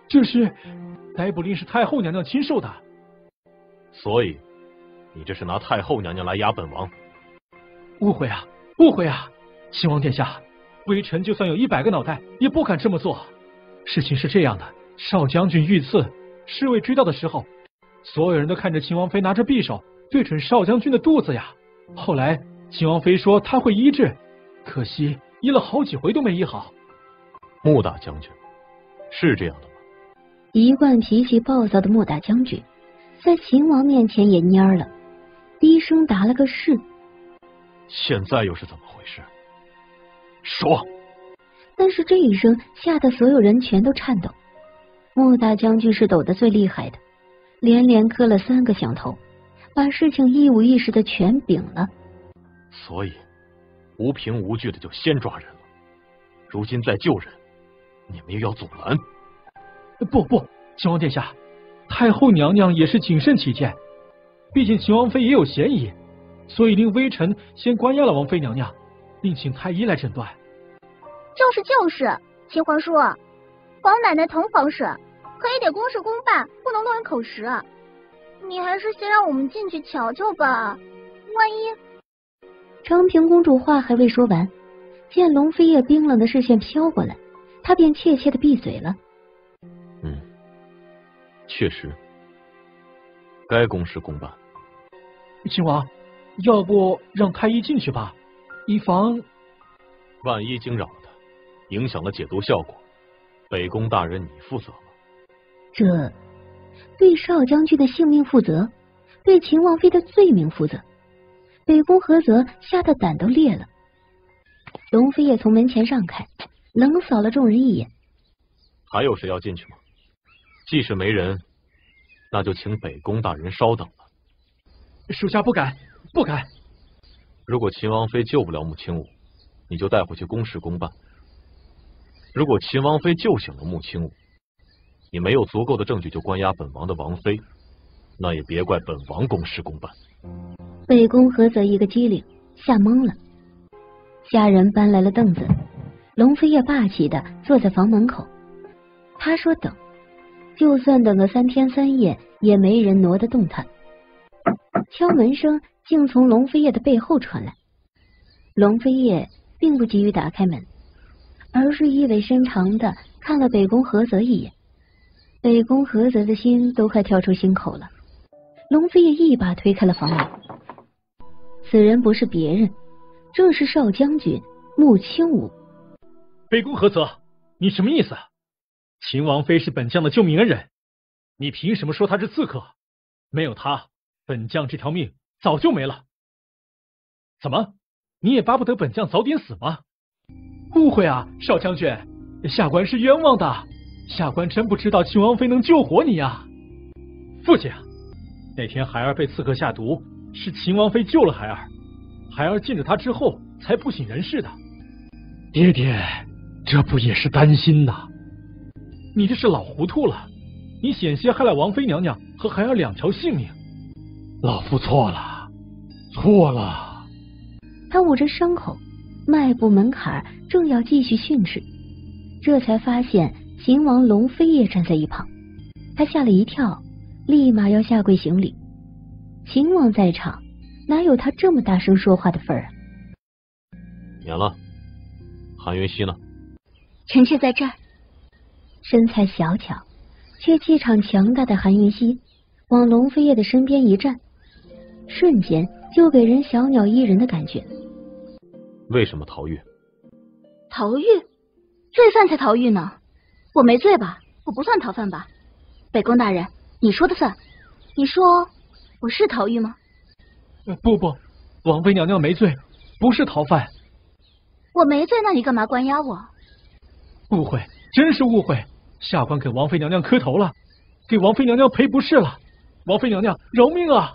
S12: 这是逮捕令是太后娘娘亲授的。
S13: 所以你这是拿太后娘娘来压本王？
S12: 误会啊！秦王殿下，微臣就算有100个脑袋也不敢这么做。事情是这样的，少将军遇刺，侍卫追到的时候，所有人都看着秦王妃拿着匕首对准少将军的肚子呀。后来秦王妃说她会医治，可惜医了好几回都没医好。
S13: 穆大将军，是这样的吗？
S4: 一贯脾气暴躁的穆大将军在秦王面前也蔫了，低声答了个是。
S13: 现在又是怎么回事？说！
S4: 但是这一声吓得所有人全都颤抖。穆大将军是抖得最厉害的，连连磕了3个响头，把事情一五一十的全禀了。
S13: 所以无凭无据的就先抓人了，如今再救人，你们又要阻拦？
S12: 不，秦王殿下，太后娘娘也是谨慎起见，毕竟秦王妃也有嫌疑，所以令微臣先关押了王妃娘娘，并请太医来诊断。
S15: 就是，秦皇叔，皇奶奶疼皇室，可以得公事公办，不能落人口实。你还是先让我们进去瞧瞧吧，万一……
S4: 长平公主话还未说完，见龙飞叶冰冷的视线飘过来，她便怯怯的闭嘴了。
S13: 确实，该公事公办。
S12: 亲王，要不让太医进去吧，以防
S13: 万一惊扰了他，影响了解毒效果，北宫大人你负责吗？
S4: 这对少将军的性命负责，对秦王妃的罪名负责，北宫何泽吓得胆都裂了。龙飞也从门前让开，冷扫了众人一眼。
S13: 还有谁要进去吗？既是没人，那就请北宫大人稍等了。
S12: 属下不敢，不敢。
S13: 如果秦王妃救不了穆青武，你就带回去公事公办。如果秦王妃救醒了穆青武，你没有足够的证据就关押本王的王妃，那也别怪本王公事公办。
S4: 北宫何泽一个机灵，吓懵了。下人搬来了凳子，龙飞也霸气的坐在房门口。他说等，就算等个3天3夜，也没人挪得动他。敲门声竟从龙飞叶的背后传来。龙飞叶并不急于打开门，而是意味深长的看了北宫何泽一眼。北宫何泽的心都快跳出心口了。龙飞叶一把推开了房门，此人不是别人，正是少将军穆青武。
S12: 北宫何泽，你什么意思？秦王妃是本将的救命恩人，你凭什么说她是刺客？没有她，本将这条命早就没了。怎么，你也巴不得本将早点死吗？误会啊，少将军，下官是冤枉的，下官真不知道秦王妃能救活你呀。父亲啊，那天孩儿被刺客下毒，是秦王妃救了孩儿，孩儿见着他之后才不省人事的。爹爹，这不也是担心呐？你这是老糊涂了，你险些害了王妃娘娘和孩儿2条性命。老夫错了，错了。
S4: 他捂着伤口，迈步门槛，正要继续训斥，这才发现秦王龙飞也站在一旁。他吓了一跳，立马要下跪行礼。秦王在场，哪有他这么大声说话的份儿啊？
S13: 免了。韩云熙呢？
S1: 臣妾在这儿。
S4: 身材小巧却气场强大的韩云熙往龙飞叶的身边一站，瞬间就给人小鸟依人的感觉。
S13: 为什么逃狱？
S1: 逃狱？罪犯才逃狱呢。我没罪吧？我不算逃犯吧？北宫大人，你说的算。你说我是逃狱吗？
S12: 不，王妃娘娘没罪，不是逃犯。
S1: 我没罪，那你干嘛关押我？
S12: 误会，真是误会。下官给王妃娘娘磕头了，给王妃娘娘赔不是了。王妃娘娘饶命啊！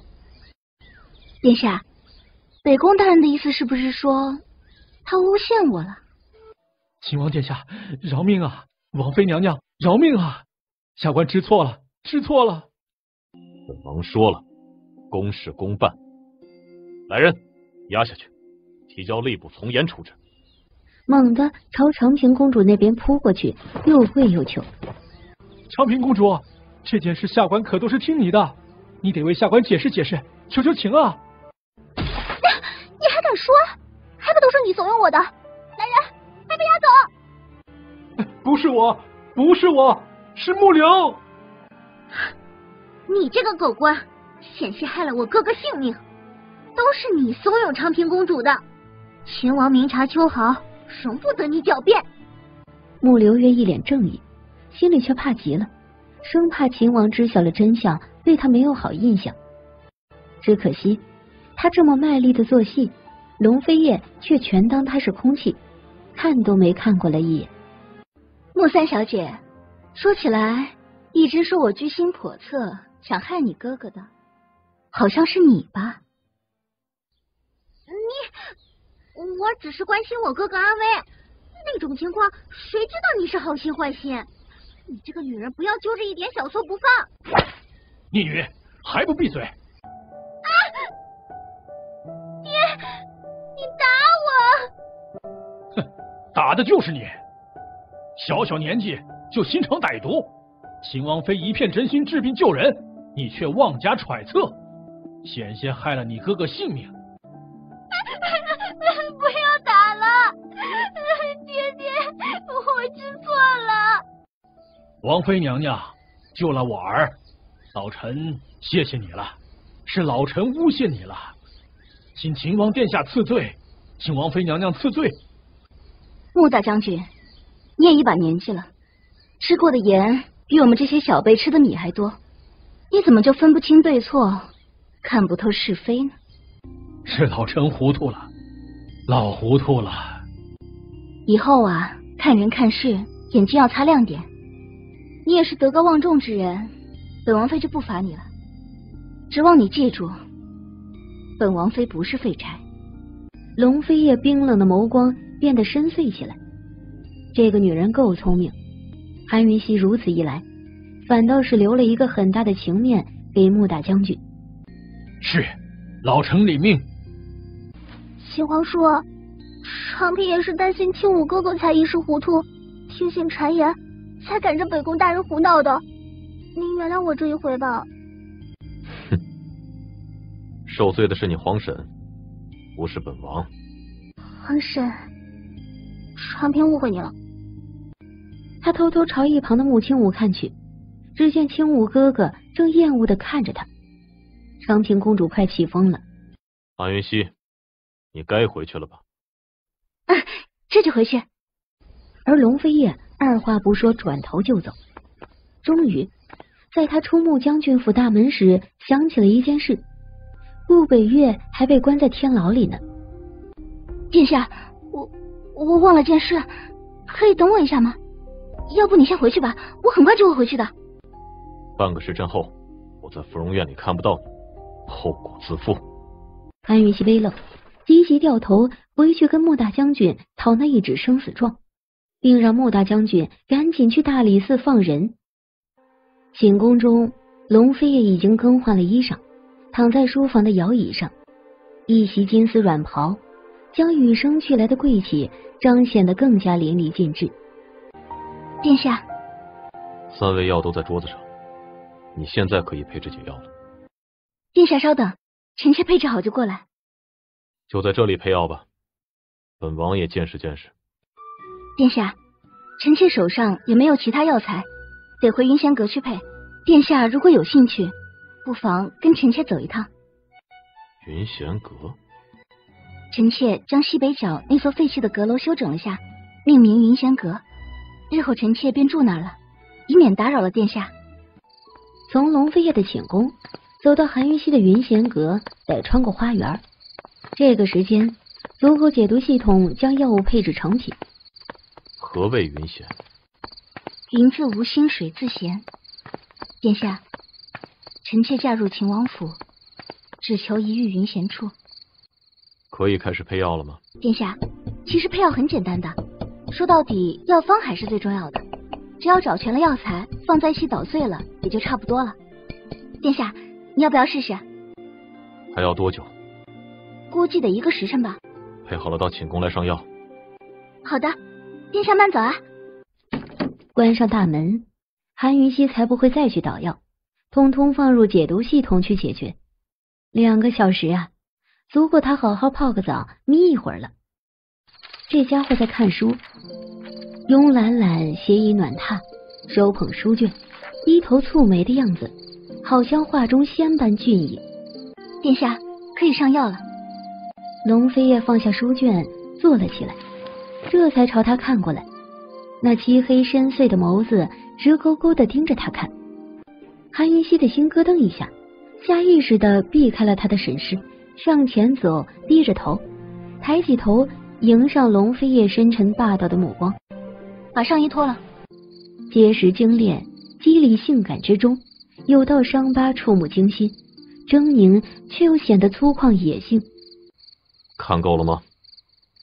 S1: 殿下，北宫大人的意思是不是说他诬陷我了？
S12: 秦王殿下，饶命啊！王妃娘娘饶命啊！下官知错了，知错了。
S13: 本王说了，公事公办。来人，押下去，提交吏部从严处置。
S4: 猛地朝长平公主那边扑过去，又跪又求。
S12: 长平公主，这件事下官可都是听你的，你得为下官解释解释，求求情啊！
S1: 你还敢说？还不都是你怂恿我的？来人，快被押走！
S12: 不是我，不是我，是穆流。
S1: 你这个狗官，险些害了我哥哥性命，都是你怂恿长平公主的。秦王明察秋毫，容不得你狡辩。
S4: 穆流约一脸正义，心里却怕极了，生怕秦王知晓了真相，对他没有好印象。只可惜他这么卖力的做戏，龙飞叶却全当他是空气，看都没看过来一眼。
S1: 穆三小姐，说起来，一直说我居心叵测，想害你哥哥的，好像是你吧？我只是关心我哥哥安危，那种情况谁知道你是好心坏心？你这个女人不要揪着一点小错不放！
S12: 逆女，还不闭嘴！
S1: 啊！爹，你打
S12: 我！哼，打的就是你！小小年纪就心肠歹毒，秦王妃一片真心治病救人，你却妄加揣测，险些害了你哥哥性命。
S1: 不要打了，爹爹，我知错了。
S12: 王妃娘娘救了我儿，老臣谢谢你了，是老臣诬陷你了，请秦王殿下赐罪，请王妃娘娘赐罪。
S1: 穆大将军，你也一把年纪了，吃过的盐比我们这些小辈吃的米还多，你怎么就分不清对错，看不透是非呢？
S12: 是老臣糊涂了，老糊涂了。
S1: 以后啊，看人看事眼睛要擦亮点。你也是德高望重之人，本王妃就不罚你了，指望你记住，本王妃不是废柴。
S4: 龙飞叶冰冷的眸光变得深邃起来。这个女人够聪明，韩云熙如此一来，反倒是留了一个很大的情面给穆大将军。
S12: 是，老臣领命。
S15: 秦皇叔，长平也是担心青武哥哥才一时糊涂，听信谗言，才赶着北宫大人胡闹的。您原谅我这一回吧。
S13: 哼，受罪的是你皇婶，不是本王。
S15: 皇婶，长平误会你了。
S4: 他偷偷朝一旁的穆青武看去，只见青武哥哥正厌恶地看着他。长平公主快气疯了。
S13: 韩云熙，你该回去了吧？
S1: 这就回去。
S4: 而龙飞叶二话不说，转头就走。终于，在他出穆将军府大门时，想起了一件事：顾北岳还被关在天牢里呢。
S1: 殿下，我忘了件事，可以等我一下吗？要不你先回去吧，我很快就会回去的。
S13: 半个时辰后，我在芙蓉院里看不到你，后果自负。
S4: 韩云熙微愣，急急掉头回去跟穆大将军讨那一纸生死状，并让穆大将军赶紧去大理寺放人。寝宫中，龙飞也已经更换了衣裳，躺在书房的摇椅上，一袭金丝软袍将与生俱来的贵气彰显得更加淋漓尽致。
S1: 殿下
S13: ，3味药都在桌子上，你现在可以配置解药了。
S1: 殿下稍等，臣妾配置好就过来。
S13: 就在这里配药吧，本王也见识见识。
S1: 殿下，臣妾手上也没有其他药材，得回云仙阁去配。殿下如果有兴趣，不妨跟臣妾走一趟。
S13: 云仙阁？
S1: 臣妾将西北角那座废弃的阁楼修整了下，命名云仙阁。日后臣妾便住那儿了，以免打扰了殿下。
S4: 从龙飞叶的寝宫走到韩云熙的云仙阁，得穿过花园。这个时间足够解毒系统将药物配置成品。
S13: 何谓云仙？
S1: 云自无心，水自咸。殿下，臣妾嫁入秦王府，只求一遇云闲处。
S13: 可以开始配药了吗？
S1: 殿下，其实配药很简单的，说到底，药方还是最重要的。只要找全了药材，放在一起捣碎了，也就差不多了。殿下，你要不要试试？
S13: 还要多久？
S1: 估计得1个时辰吧。
S13: 配好了到寝宫来上药。
S1: 好的，殿下慢走啊。
S4: 关上大门，韩云熙才不会再去捣药，通通放入解毒系统去解决。2个小时啊，足够他好好泡个澡，眯一会儿了。这家伙在看书，慵懒懒，斜倚暖榻，手捧书卷，低头蹙眉的样子，好像画中仙般俊逸。
S1: 殿下，可以上药了。
S4: 龙飞叶放下书卷，坐了起来，这才朝他看过来，那漆黑深邃的眸子直勾勾地盯着他看。韩云熙的心咯噔一下，下意识地避开了他的审视，向前走，低着头，抬起头迎上龙飞叶深沉霸道的目光。
S1: 把上衣脱了。
S4: 结实精炼，肌理性感之中，有道伤疤触目惊心，狰狞却又显得粗犷野性。
S13: 看够了吗？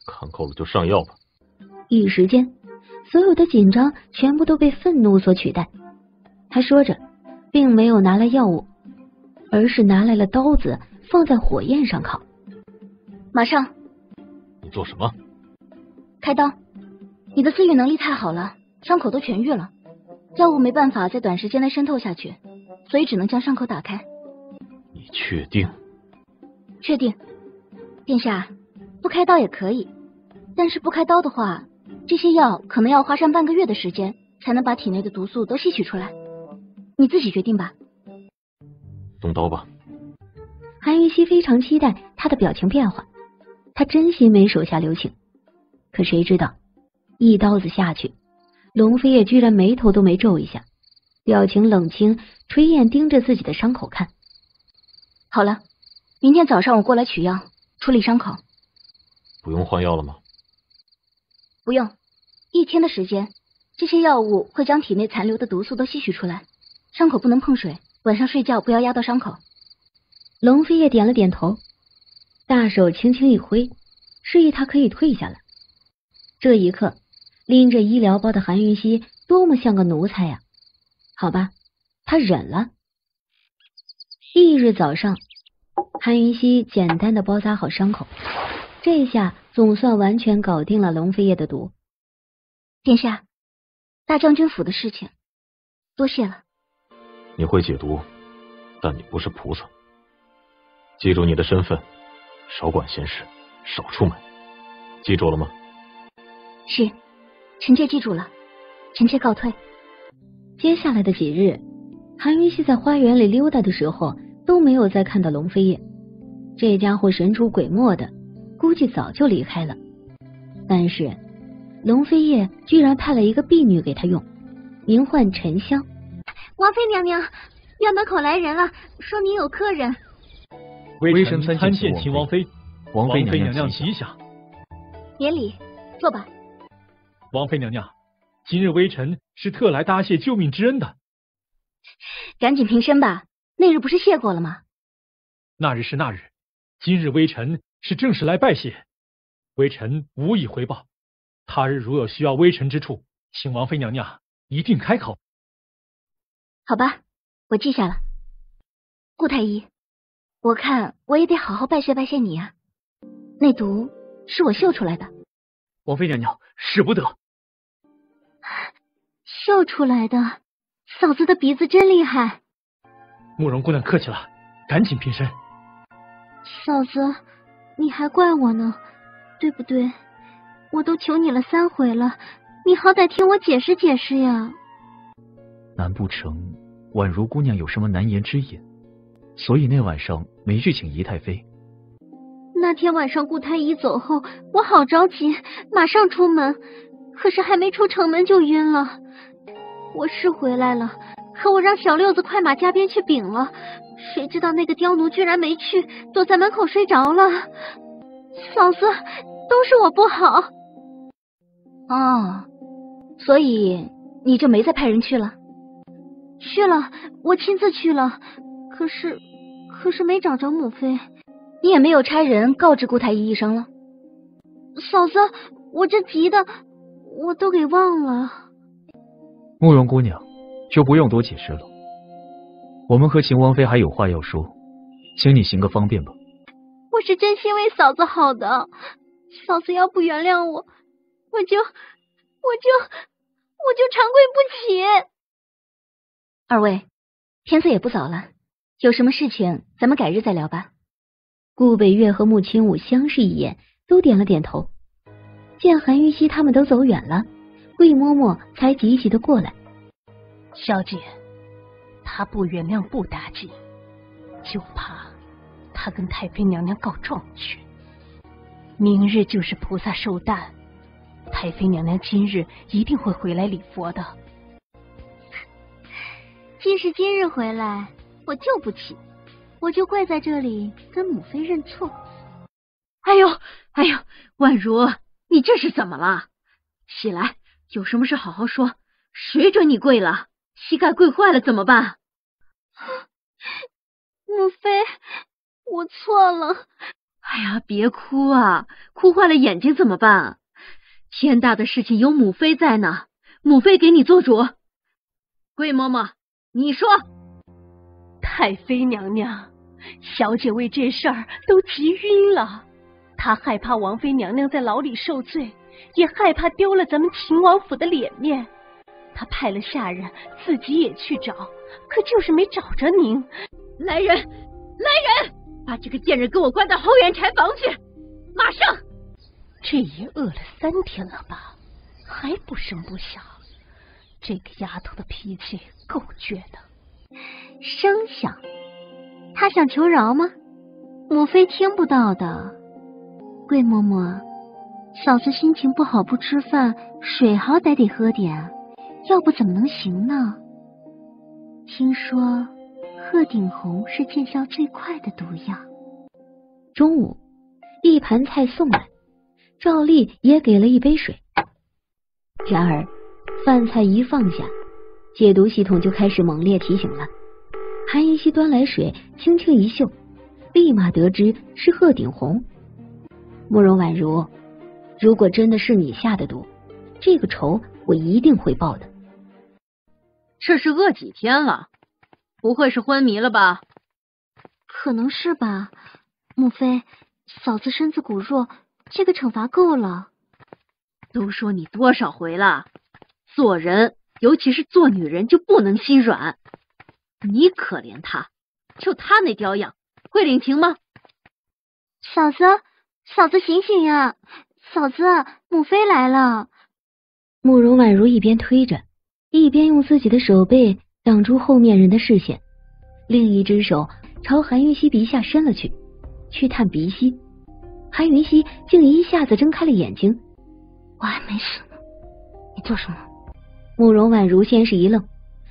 S13: 看够了就上药吧。
S4: 一时间，所有的紧张全部都被愤怒所取代。他说着，并没有拿来药物，而是拿来了刀子，放在火焰上烤。
S1: 马上。
S13: 你做什么？
S1: 开刀。你的自愈能力太好了，伤口都痊愈了，药物没办法在短时间内渗透下去，所以只能将伤口打开。
S13: 你确定？
S1: 确定。殿下，不开刀也可以，但是不开刀的话，这些药可能要花上半个月的时间，才能把体内的毒素都吸取出来。你自己决定吧。
S13: 动刀吧。
S4: 韩云熙非常期待他的表情变化，他真心没手下留情。可谁知道，一刀子下去，龙飞叶居然眉头都没皱一下，表情冷清，垂眼盯着自己的伤口看。
S1: 好了，明天早上我过来取药，处理伤口。
S13: 不用换药了吗？
S1: 不用，1天的时间，这些药物会将体内残留的毒素都吸取出来。伤口不能碰水，晚上睡觉不要压到伤口。
S4: 龙飞叶点了点头，大手轻轻一挥，示意他可以退下来。这一刻，拎着医疗包的韩云熙多么像个奴才呀！好吧，他忍了。翌日早上，韩云熙简单的包扎好伤口，这下总算完全搞定了龙飞叶的毒。
S1: 殿下，大将军府的事情，多谢了。
S13: 你会解毒，但你不是菩萨。记住你的身份，少管闲事，少出门，记住了吗？
S1: 是，臣妾记住了，臣妾告退。
S4: 接下来的几日，韩云熙在花园里溜达的时候都没有再看到龙飞叶。这家伙神出鬼没的，估计早就离开了。但是龙飞叶居然派了一个婢女给他用，名唤沉香。
S9: 王妃娘娘，院门口来人了，说您有客人。
S10: 微臣参见秦王妃，
S19: 王妃娘
S10: 娘吉祥。
S1: 免礼，坐吧。
S10: 王妃娘娘，今日微臣是特来答谢救命之恩的。
S1: 赶紧平身吧，那日不是谢过了吗？
S10: 那日是那日，今日微臣是正式来拜谢，微臣无以回报。他日如有需要微臣之处，请王妃娘娘一定开口。
S1: 好吧，我记下了。顾太医，我看我也得好好拜谢拜谢你啊。那毒是我嗅出来的。
S10: 王妃娘娘，使不得。
S9: 嗅出来的，嫂子的鼻子真厉害。
S10: 慕容姑娘客气了，赶紧平身。
S9: 嫂子，你还怪我呢，对不对？我都求你了3回了，你好歹听我解释解释呀。
S19: 难不成宛如姑娘有什么难言之隐，所以那晚上没去请姨太妃？
S9: 那天晚上顾太医走后，我好着急，马上出门，可是还没出城门就晕了。我是回来了，可我让小六子快马加鞭去禀了，谁知道那个刁奴居然没去，躲在门口睡着了。嫂子，都是我不好。
S1: 哦，所以你就没再派人去了？
S9: 去了，我亲自去了，可是没找着母妃。
S1: 你也没有差人告知顾太医一声了？
S9: 嫂子，我这急的我都给忘了。
S19: 慕容姑娘，就不用多解释了。我们和秦王妃还有话要说，请你行个方便吧。
S9: 我是真心为嫂子好的，嫂子要不原谅我，我就长跪不起。
S1: 二位，天色也不早了，有什么事情咱们改日再聊吧。
S4: 顾北岳和穆青武相视一眼，都点了点头。见韩云熙他们都走远了，桂嬷嬷才急急的过来。
S6: 小姐，他不原谅不打紧，就怕他跟太妃娘娘告状去。明日就是菩萨寿诞，太妃娘娘今日一定会回来礼佛的。
S9: 既是今日回来，我救不起，我就跪在这里跟母妃认错。
S20: 哎呦，婉如，你这是怎么了？起来，有什么事好好说。谁准你跪了？膝盖跪坏了怎么办？
S9: 母妃，我错了。
S20: 哎呀，别哭啊，哭坏了眼睛怎么办？天大的事情有母妃在呢，母妃给你做主。桂嬷嬷，你说。
S6: 太妃娘娘，小姐为这事儿都急晕了。她害怕王妃娘娘在牢里受罪，也害怕丢了咱们秦王府的脸面。她派了下人，自己也去找，可就是没找着您。
S20: 来人，把这个贱人给我关到后园柴房去，马上！
S6: 这也饿了3天了吧，还不声不响。这个丫头的脾气够倔的。
S9: 声响，
S20: 他想求饶吗？母妃听不到的。桂嬷嬷，嫂子心情不好不吃饭，水好歹得喝点，要不怎么能行呢？听说鹤顶红是见效最快的毒药。
S4: 中午，一盘菜送来，赵丽也给了一杯水。然而，饭菜一放下，解毒系统就开始猛烈提醒了。韩云熙端来水，轻轻一嗅，立马得知是鹤顶红。慕容婉如，如果真的是你下的毒，这个仇我一定会报的。
S20: 这是饿几天了？不会是昏迷了吧？
S18: 可能是吧。母妃，嫂子身子骨弱，这个惩罚够了。
S20: 都说你多少回了，做人尤其是做女人就不能心软。你可怜她，就她那雕样，会领情吗？
S18: 嫂子醒醒呀！嫂子，母妃来了。
S4: 慕容婉如一边推着，一边用自己的手背挡住后面人的视线，另一只手朝韩云熙鼻下伸了去探鼻息。韩云熙竟一下子睁开了眼睛。
S18: 我还没死呢，你做什么？
S4: 慕容婉如先是一愣，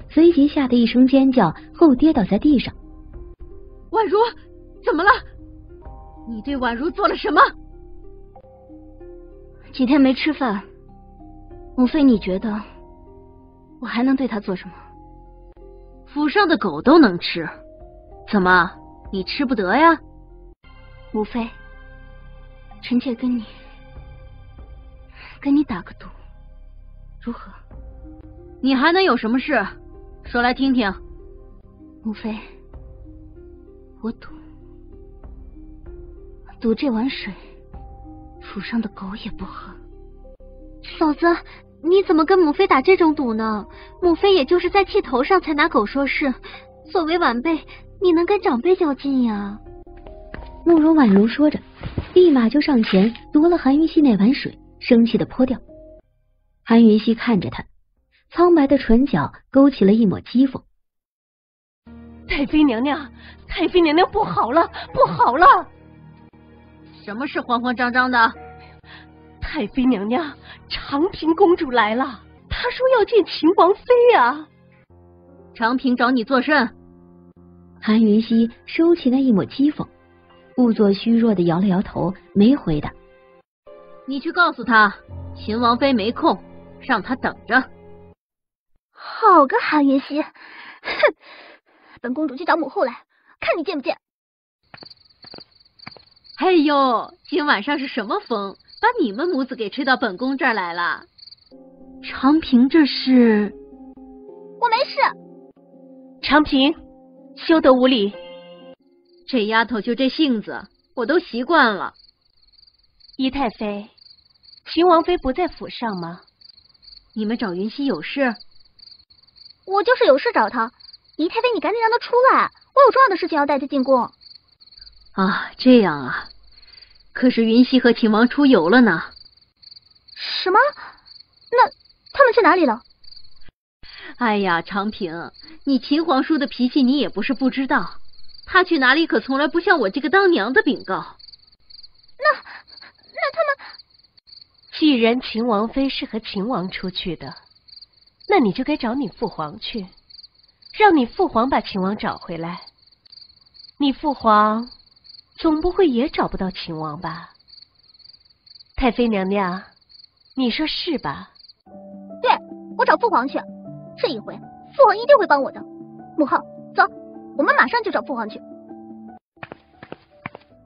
S4: 随即吓得一声尖叫，后跌倒在地上。
S20: 婉如，怎么了？你对婉如做了什么？
S18: 几天没吃饭，母妃，你觉得我还能对她做什么？
S20: 府上的狗都能吃，怎么你吃不得呀？
S18: 母妃，臣妾跟你打个赌，如何？
S20: 你还能有什么事？说来听听。
S18: 母妃，我赌这碗水，府上的狗也不喝。嫂子，你怎么跟母妃打这种赌呢？母妃也就是在气头上才拿狗说事，作为晚辈，你能跟长辈较劲呀？
S4: 慕容婉如说着，立马就上前夺了韩云熙那碗水，生气的泼掉。韩云熙看着他，苍白的唇角勾起了一抹讥讽。
S14: 太妃娘娘，太妃娘娘不好了，不好了！
S20: 什么事慌慌张张的？
S14: 太妃娘娘，长平公主来了，她说要见秦王妃啊。
S20: 长平找你作甚？
S4: 韩云熙收起那一抹讥讽，故作虚弱的摇了摇头，没回答。
S20: 你去告诉他，秦王妃没空，让他等着。
S18: 好个韩云熙，哼！本公主去找母后来，看你见不见。
S20: 哎呦，今晚上是什么风，把你们母子给吹到本宫这儿来了？
S18: 长平这是？我没事。
S14: 长平，休得无礼。
S20: 这丫头就这性子，我都习惯了。
S14: 姨太妃，秦王妃不在府上吗？
S20: 你们找云溪有事？
S18: 我就是有事找她。姨太妃，你赶紧让她出来，我有重要的事情要带她进宫。
S20: 啊，这样啊。可是云溪和秦王出游了呢。
S18: 什么？那他们去哪里了？
S20: 哎呀，长平，你秦皇叔的脾气你也不是不知道，他去哪里可从来不向我这个当娘的禀告。
S18: 那他们……
S14: 既然秦王妃是和秦王出去的，那你就该找你父皇去，让你父皇把秦王找回来。你父皇总不会也找不到秦王吧？太妃娘娘，你说是吧？
S18: 对，我找父皇去，这一回父皇一定会帮我的。母后，走，我们马上就找父皇去。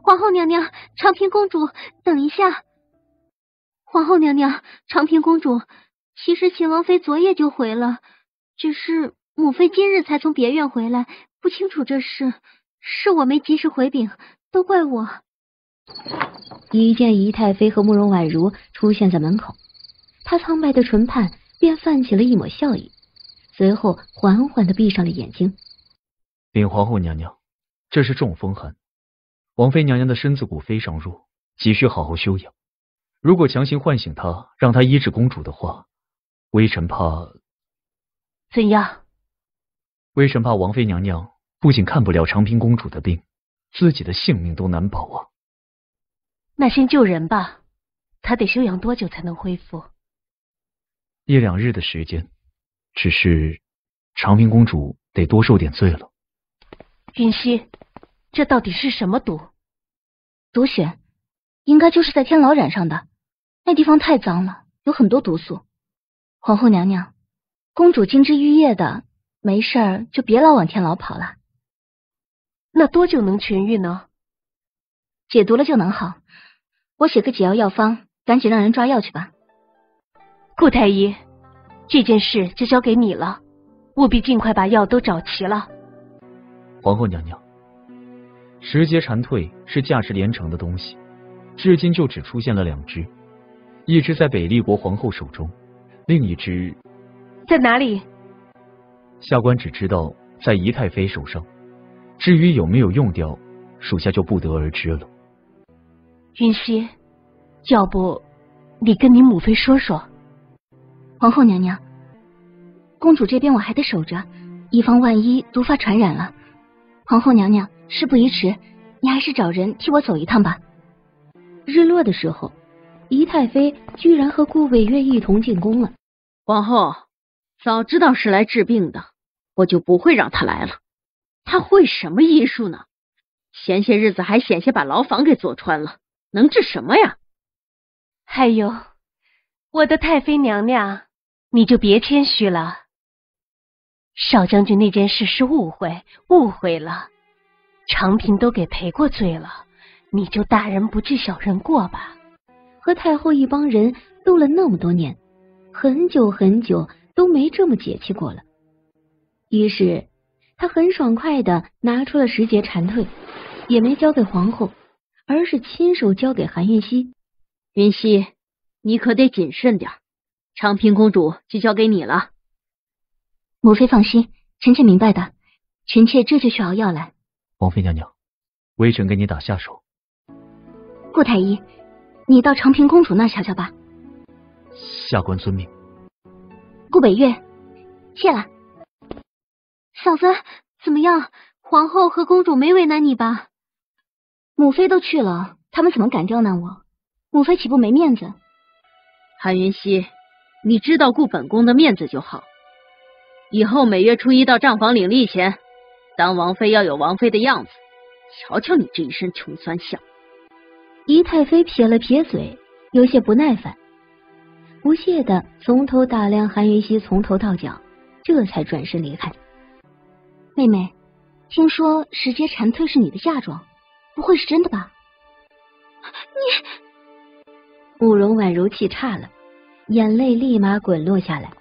S18: 皇后娘娘，长平公主，等一下。皇后娘娘，长平公主，其实秦王妃昨夜就回了，只是母妃今日才从别院回来，不清楚这事，是我没及时回禀，都怪我。
S4: 一见姨太妃和慕容婉如出现在门口，她苍白的唇畔便泛起了一抹笑意，随后缓缓地闭上了眼睛。
S8: 禀皇后娘娘，这是中风寒，王妃娘娘的身子骨非常弱，急需好好休养。如果强行唤醒她，让她医治公主的话，微臣怕……
S14: 怎样？
S8: 微臣怕王妃娘娘
S19: 不仅看不了长平公主的病，自己的性命都难保啊。
S14: 那先救人吧，她得休养多久才能恢复
S19: ？1、2日的时间，只是长平公主得多受点罪了。
S14: 云溪，这到底是什么毒？
S1: 毒血，应该就是在天牢染上的。那地方太脏了，有很多毒素。皇后娘娘，公主金枝玉叶的，没事儿就别老往天牢跑了。
S14: 那多久能痊愈呢？
S1: 解毒了就能好。我写个解药药方，赶紧让人抓药去吧。
S14: 顾太医，这件事就交给你了，务必尽快把药都找齐了。
S19: 皇后娘娘，石阶蝉蜕是价值连城的东西，至今就只出现了2只，一只在北厉国皇后手中，另一只
S14: 在哪里？
S19: 下官只知道在仪太妃手上，至于有没有用掉，属下就不得而知了。
S14: 云溪，要不你跟你母妃说说？
S1: 皇后娘娘，公主这边我还得守着，以防万一毒发传染了。皇后娘娘，事不宜迟，你还是找人替我走一趟吧。
S4: 日落的时候，仪太妃居然和顾伟月一同进宫了。
S5: 皇后，早知道是来治病的，我就不会让他来了。他会什么医术呢？前些日子还险些把牢房给坐穿了，能治什么呀？
S14: 还有，我的太妃娘娘，你就别谦虚了。少将军那件事是误会了，长平都给赔过罪了，你就大人不治小人过吧。
S4: 和太后一帮人斗了那么多年，很久很久都没这么解气过了。于是他很爽快的拿出了石阶蝉蜕，也没交给皇后，而是亲手交给韩云溪。
S5: 云溪，你可得谨慎点，长平公主就交给你了。
S1: 母妃放心，臣妾明白的，臣妾这就去熬药来。
S19: 王妃娘娘，微臣给你打下手。
S1: 顾太医，你到长平公主那瞧瞧吧。
S19: 下官遵命。
S1: 顾北月，谢了。
S20: 嫂子，怎么样？皇后和公主没为难你吧？
S1: 母妃都去了，他们怎么敢刁难我？母妃岂不没面子？
S5: 韩云溪，你知道顾本宫的面子就好。以后每月初1到账房领例钱，当王妃要有王妃的样子。瞧瞧你这一身穷酸相。
S4: 仪太妃撇了撇嘴，有些不耐烦，不屑的从头打量韩云溪从头到脚，这才转身离开。
S1: 妹妹，听说石阶蝉蜕是你的嫁妆，不会是真的吧？
S4: 你……慕容婉如气岔了，眼泪立马滚落下来，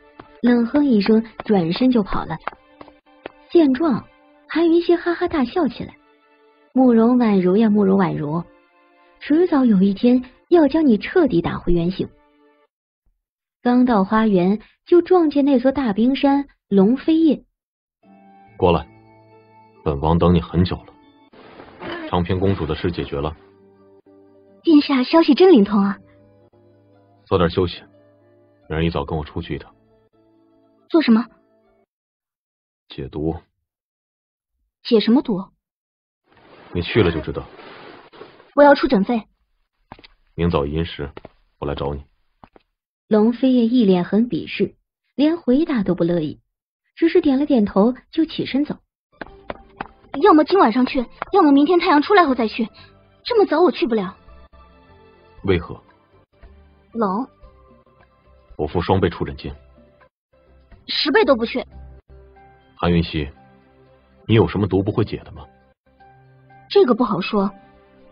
S4: 冷哼一声，转身就跑了。见状，韩云溪哈哈大笑起来。慕容婉如呀，慕容婉如，迟早有一天要将你彻底打回原形。刚到花园，就撞见那座大冰山龙飞叶。
S13: 过来，本王等你很久了。长平公主的事解决了。
S1: 殿下消息真灵通啊！
S13: 早点休息，明儿一早跟我出去一趟。
S1: 做什么？
S13: 解毒。
S1: 解什么毒？
S13: 你去了就知道。
S1: 我要出诊费。
S13: 明早寅时，我来找你。
S4: 龙飞叶一脸很鄙视，连回答都不乐意，只是点了点头就起身走。
S1: 要么今晚上去，要么明天太阳出来后再去，这么早我去不了。
S13: 为何？
S1: 冷。
S13: 我付双倍出诊金。
S1: 10倍都不去。
S13: 韩云溪，你有什么毒不会解的吗？
S1: 这个不好说，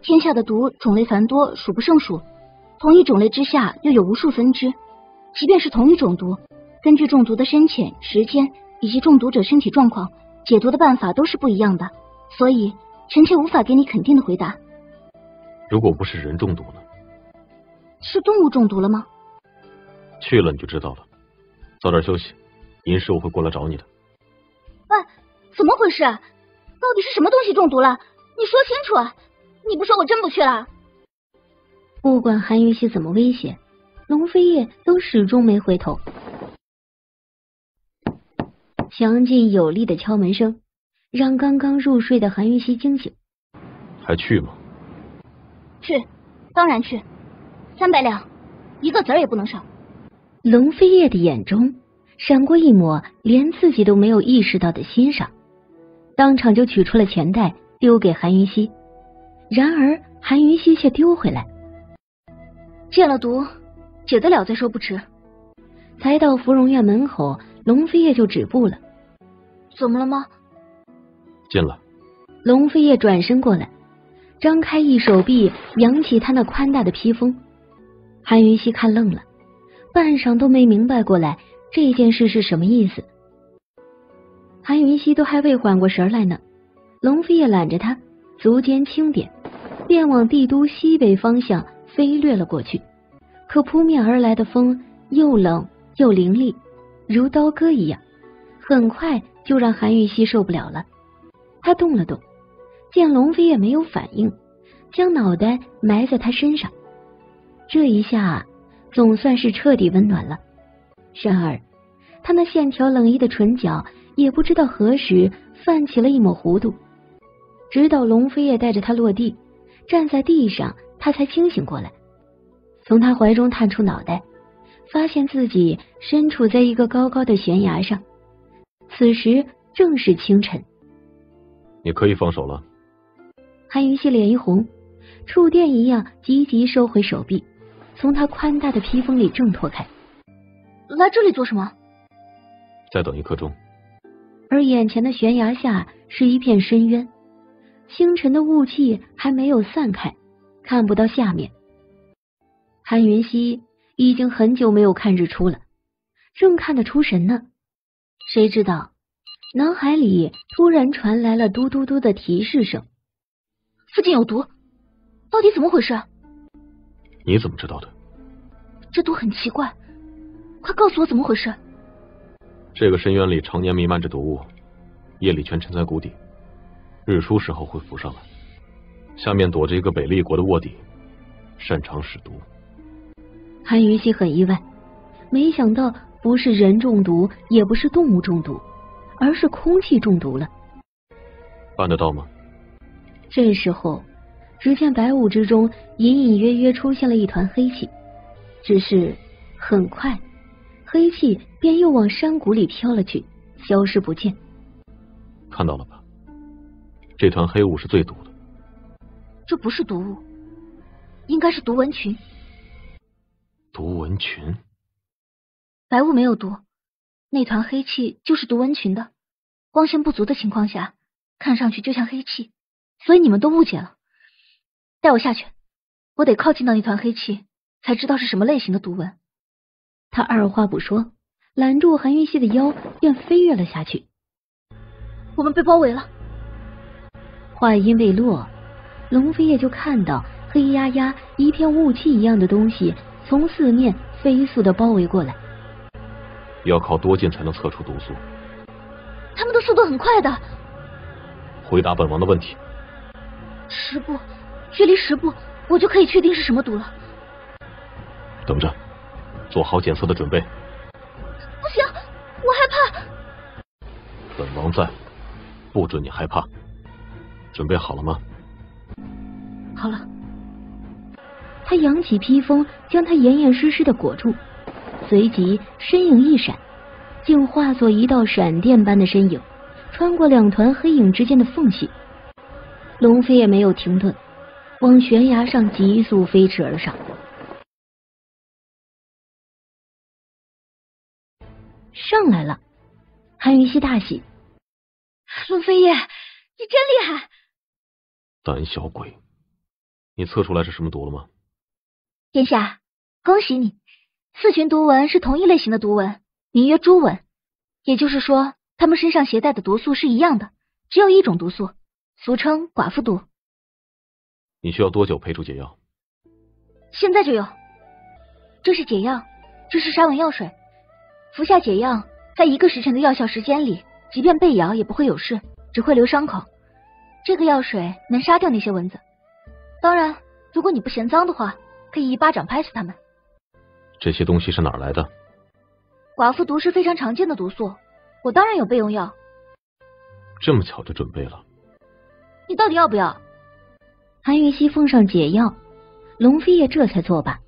S1: 天下的毒种类繁多，数不胜数，同一种类之下又有无数分支。即便是同一种毒，根据中毒的深浅、时间以及中毒者身体状况，解毒的办法都是不一样的，所以臣妾无法给你肯定的回答。
S13: 如果不是人中毒呢？
S1: 是动物中毒了吗？
S13: 去了你就知道了。早点休息，寅时我会过来找你的。
S1: 喂，怎么回事？到底是什么东西中毒了？你说清楚啊！你不说我真不去了。
S4: 不管韩云溪怎么威胁，龙飞叶都始终没回头。强劲有力的敲门声让刚刚入睡的韩云熙惊醒。
S13: 还去吗？
S18: 去，当然去，300两，一个子儿也不能少。
S4: 龙飞叶的眼中闪过一抹连自己都没有意识到的欣赏，当场就取出了钱袋丢给韩云熙。然而韩云熙却丢回来。
S18: 见了毒，解得了再说不迟。
S4: 才到芙蓉院门口，龙飞叶就止步了。
S18: 怎么了吗？
S13: 进来。
S4: 龙飞叶转身过来，张开一手臂，扬起他那宽大的披风。韩云熙看愣了，半晌都没明白过来这件事是什么意思。韩云熙都还未缓过神来呢，龙飞叶揽着他，足尖轻点，便往帝都西北方向飞掠了过去。可扑面而来的风又冷又凌厉，如刀割一样，很快就让韩云熙受不了了。他动了动，见龙飞叶没有反应，将脑袋埋在他身上。这一下总算是彻底温暖了。然而他那线条冷意的唇角也不知道何时泛起了一抹弧度，直到龙飞叶带着他落地，站在地上，他才清醒过来。从他怀中探出脑袋，发现自己身处在一个高高的悬崖上，此时正是清晨。
S13: 你可以放手了。
S4: 韩云熙脸一红，触电一样急急收回手臂，从他宽大的披风里挣脱开。
S18: 来这里做什么？
S13: 再等1刻钟。
S4: 而眼前的悬崖下是一片深渊，清晨的雾气还没有散开，看不到下面。韩云熙已经很久没有看日出了，正看得出神呢，谁知道脑海里突然传来了嘟嘟嘟的提示声。
S18: 附近有毒，到底怎么回事？
S13: 你怎么知道的？
S18: 这毒很奇怪，快告诉我怎么回事。
S13: 这个深渊里常年弥漫着毒雾，夜里全沉在谷底，日出时候会浮上来。下面躲着一个北厉国的卧底，擅长使毒。
S4: 韩云熙很意外，没想到不是人中毒，也不是动物中毒，而是空气中毒了。
S13: 办得到吗？
S4: 这时候只见白雾之中隐隐约约出现了一团黑气，只是很快黑气便又往山谷里飘了去，消失不见。
S13: 看到了吧，这团黑雾是最毒的。
S18: 这不是毒雾，应该是毒蚊群。
S13: 毒蚊群？
S18: 白雾没有毒，那团黑气就是毒蚊群的，光线不足的情况下看上去就像黑气，所以你们都误解了。带我下去，我得靠近到那团黑气才知道是什么类型的毒蚊。
S4: 他二话不说，揽住韩云熙的腰便飞跃了下去。
S18: 我们被包围了。
S4: 话音未落，龙飞叶就看到黑压压一片雾气一样的东西从四面飞速的包围过来。
S13: 要靠多近才能测出毒素？
S18: 他们的速度很快的。
S13: 回答本王的问题。
S18: 10步，距离10步，我就可以确定是什么毒了。
S13: 等着，做好检测的准备。
S18: 不行，我害怕。
S13: 本王在，不准你害怕。准备好了吗？
S18: 好了。
S4: 他扬起披风，将他严严实实的裹住，随即身影一闪，竟化作一道闪电般的身影，穿过2团黑影之间的缝隙。龙飞也没有停顿，往悬崖上急速飞驰而上。上来了，韩云熙大喜。
S18: 龙飞叶，你真厉害！
S13: 胆小鬼，你测出来是什么毒了吗？
S18: 殿下，恭喜你，4群毒蚊是同一类型的毒蚊，名曰蛛蚊，也就是说，它们身上携带的毒素是一样的，只有一种毒素，俗称寡妇毒。
S13: 你需要多久配出解药？
S18: 现在就有。这是解药，这是沙文药水，服下解药，在1个时辰的药效时间里，即便被咬也不会有事，只会留伤口。这个药水能杀掉那些蚊子。当然，如果你不嫌脏的话，可以一巴掌拍死它们。
S13: 这些东西是哪儿来的？
S18: 寡妇毒是非常常见的毒素，我当然有备用药。
S13: 这么巧就准备了。
S4: 你到底要不要？韩云熙奉上解药，龙飞叶这才作罢，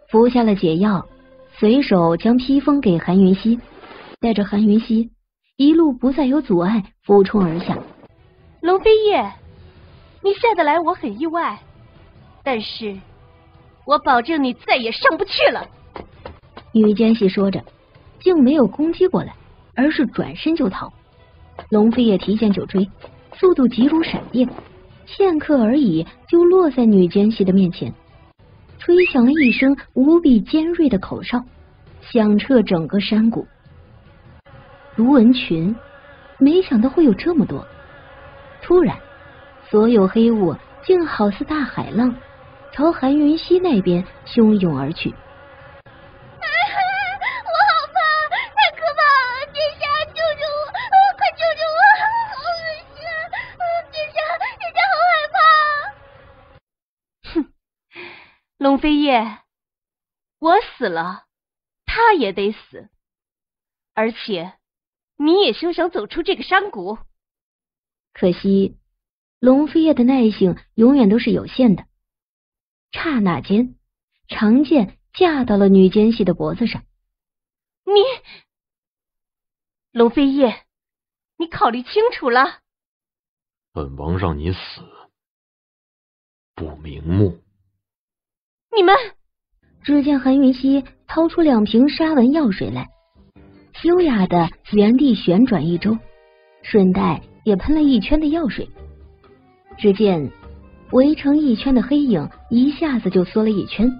S4: 服下了解药，随手将披风给韩云熙，带着韩云熙一路不再有阻碍，俯冲而下。
S14: 龙飞叶，你下得来我很意外，但是我保证你再也上不去了。
S4: 女奸细说着，竟没有攻击过来，而是转身就逃。龙飞叶提剑就追，速度急如闪电，片刻而已就落在女奸细的面前，吹响了一声无比尖锐的口哨，响彻整个山谷。卢文群没想到会有这么多，突然所有黑雾竟好似大海浪，朝韩云熙那边汹涌而去。
S14: 龙飞叶，我死了，他也得死，而且你也休想走出这个山谷。
S4: 可惜龙飞叶的耐性永远都是有限的，刹那间长剑架到了女奸细的脖子上。
S14: 你，龙飞叶，你考虑清楚了？
S13: 本王让你死不瞑目。
S14: 你们！
S4: 只见韩云熙掏出2瓶沙纹药水来，优雅的原地旋转一周，顺带也喷了1圈的药水。只见围成1圈的黑影一下子就缩了1圈，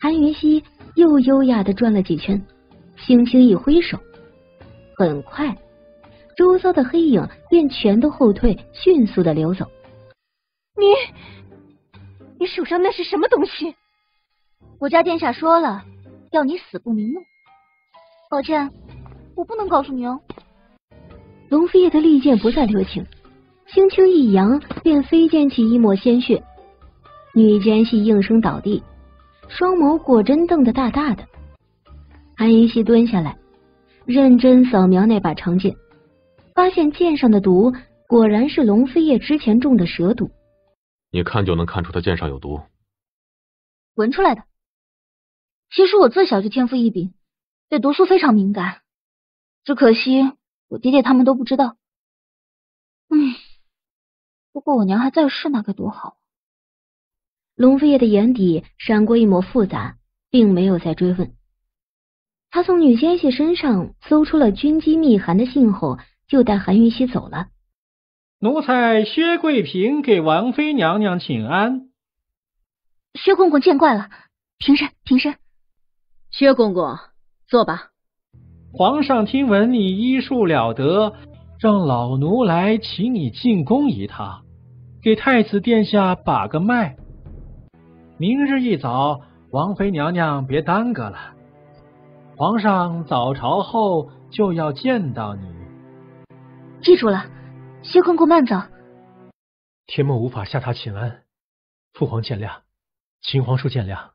S4: 韩云熙又优雅的转了几圈，轻轻一挥手，很快周遭的黑影便全都后退，迅速的流走。
S14: 你手上那是什么东西？
S1: 我家殿下说了，要你死不瞑目。抱歉，我不能告诉你哦。
S4: 龙飞叶的利剑不再留情，轻轻一扬，便飞溅起一抹鲜血。女奸细应声倒地，双眸果真瞪得大大的。韩云熙蹲下来，认真扫描那把长剑，发现剑上的毒果然是龙飞叶之前中的蛇毒。
S13: 你看就能看出他剑上有毒？
S1: 闻出来的。其实我自小就天赋异禀，对毒素非常敏感，只可惜我爹爹他们都不知道。如果我娘还在世，那该多好。
S4: 龙飞叶的眼底闪过一抹复杂，并没有再追问。他从女奸细身上搜出了军机密函的信后，就带韩云熙走了。
S12: 奴才薛贵平给王妃娘娘请安。
S1: 薛公公见怪了，平身平身。
S5: 薛公公，坐吧。
S12: 皇上听闻你医术了得，让老奴来请你进宫一趟，给太子殿下把个脉。明日一早，王妃娘娘别耽搁了，皇上早朝后就要见到你。
S1: 记住了，薛公公慢走。
S10: 天梦无法下榻请安，父皇见谅，秦皇叔见谅。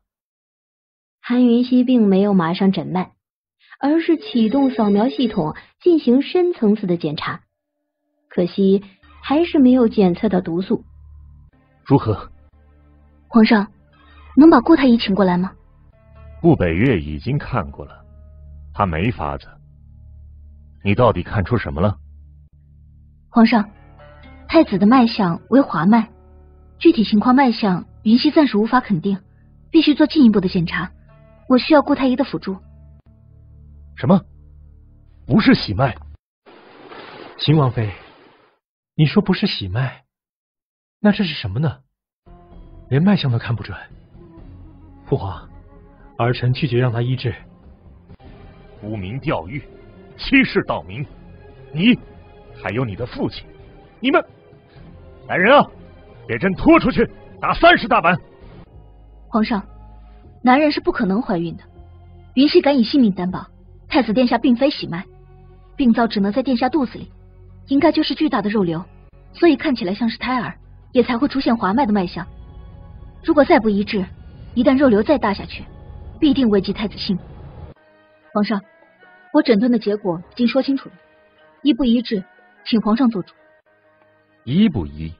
S4: 韩云熙并没有马上诊脉，而是启动扫描系统进行深层次的检查，可惜还是没有检测到毒素。
S7: 如何？
S1: 皇上，能把顾太医请过来吗？
S7: 顾北岳已经看过了，他没法子。你到底看出什么了？
S1: 皇上，太子的脉象为滑脉，具体情况脉象云溪暂时无法肯定，必须做进一步的检查。我需要顾太医的辅助。
S7: 什么？不是喜脉？
S10: 秦王妃，你说不是喜脉，那这是什么呢？连脉象都看不准。父皇，儿臣拒绝让他医治。
S7: 沽名钓誉，欺世盗名，你还有你的父亲，你们来人啊，给朕拖出去打30大板。
S1: 皇上，男人是不可能怀孕的，云溪敢以性命担保，太子殿下并非喜脉，病灶只能在殿下肚子里，应该就是巨大的肉瘤，所以看起来像是胎儿，也才会出现滑脉的脉象。如果再不医治，一旦肉瘤再大下去，必定危及太子性命。皇上，我诊断的结果已经说清楚了，一不医治，
S20: 请皇上做主。
S16: 依不依？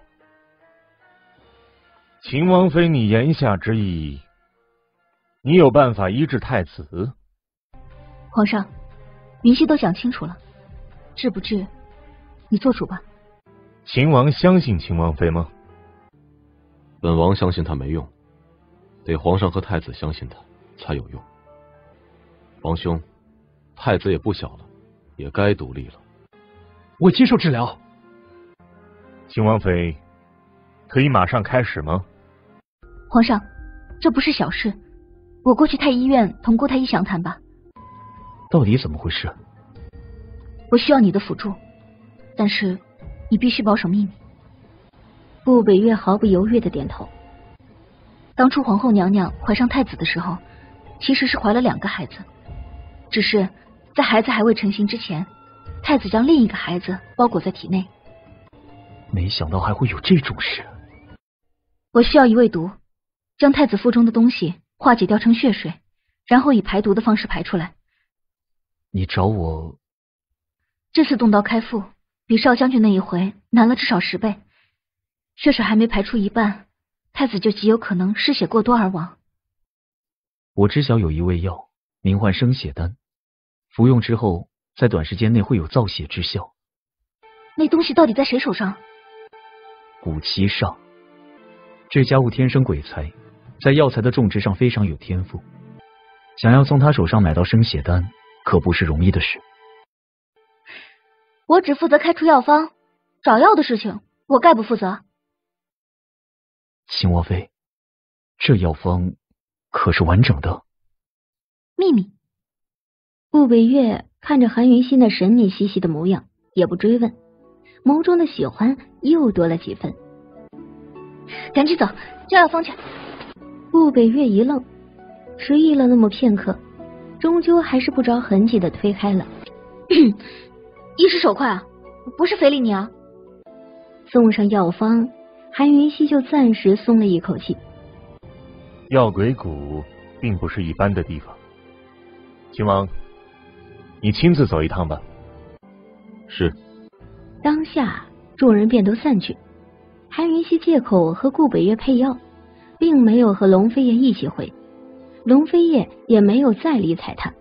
S16: 秦王妃，你言下之意，你有办法医治太子？
S20: 皇上，云溪都讲清楚了，治不治，你做主吧。
S16: 秦王相信秦王妃吗？
S13: 本王相信他没用，得皇上和太子相信他才有用。王兄，太子也不小了，也该独立了。
S10: 我接受治疗。
S16: 秦王妃，可以马上开始吗？
S20: 皇上，这不是小事，我过去太医院同顾太医详谈吧。
S19: 到底怎么回事？
S20: 我需要你的辅助，但是你必须保守秘密。顾北岳毫不犹豫的点头。当初皇后娘娘怀上太子的时候，其实是怀了2个孩子，只是在孩子还未成型之前，太子将另一个孩子包裹在体内。
S19: 没想到还会有这种事。
S20: 我需要一味毒，将太子腹中的东西化解掉成血水，然后以排毒的方式排出来。
S19: 你找我？
S20: 这次动刀开腹比少将军那一回难了至少10倍，血水还没排出一半，太子就极有可能失血过多而亡。
S19: 我知晓有一味药，名唤生血丹，服用之后在短时间内会有造血之效。
S20: 那东西到底在谁手上？
S19: 古七上，这家伙天生鬼才，在药材的种植上非常有天赋，想要从他手上买到生血丹可不是容易的事。
S20: 我只负责开出药方，找药的事情我概不负责。
S19: 秦王妃，这药方可是完整的？
S20: 秘密。
S4: 顾北岳看着韩云熙那神秘兮兮的模样，也不追问，眸中的喜欢又多了几分。
S20: 赶紧走，叫药方去。
S4: 顾北岳一愣，迟疑了那么片刻，终究还是不着痕迹的推开了。
S20: 一时手快啊，不是非礼你啊。
S4: 送上药方，韩云熙就暂时松了一口气。
S16: 药鬼谷并不是一般的地方，秦王，你亲自走一趟吧。
S13: 是。
S4: 当下众人便都散去，韩云熙借口和顾北岳配药，并没有和龙飞燕一起回，龙飞燕也没有再理睬他。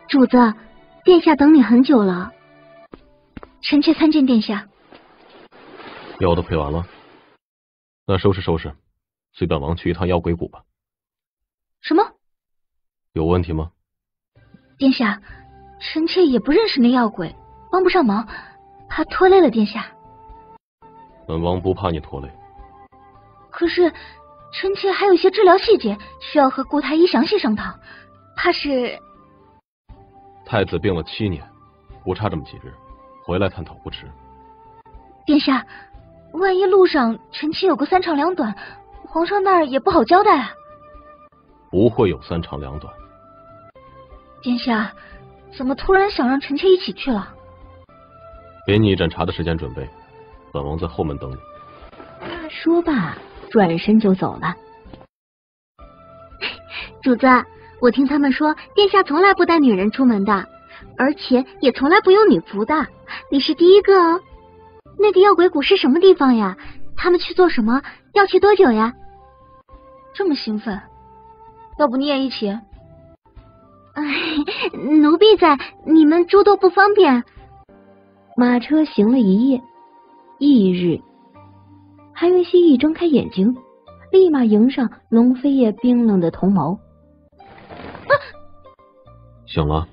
S15: 主子，殿下等你很久了。
S20: 臣妾参见殿下。
S13: 药都配完了，那收拾收拾，随本王去一趟药鬼谷吧。
S20: 什么？
S13: 有问题吗？
S20: 殿下，臣妾也不认识那药鬼，帮不上忙，怕拖累了殿下。
S13: 本王不怕你拖累。
S20: 可是臣妾还有一些治疗细节需要和顾太医详细商讨，怕是……
S13: 太子病了7年，不差这么几日，回来探讨不迟。
S20: 殿下，万一路上臣妾有个3长2短，皇上那儿也不好交代啊。
S13: 不会有3长2短。
S20: 殿下，怎么突然想让臣妾一起去了？
S13: 给你一盏茶的时间准备，本王在后门等你。
S4: 说罢，转身就走了。
S15: 主子，我听他们说，殿下从来不带女人出门的，而且也从来不用女仆的，你是第一个哦。那个药鬼谷是什么地方呀？他们去做什么？要去多久呀？
S20: 这么兴奋，要不你也一起？
S15: 哎，奴婢在，你们诸多不方便。
S4: 马车行了一夜，翌日，韩云熙一睁开眼睛，立马迎上龙飞叶冰冷的瞳眸。
S13: 醒了？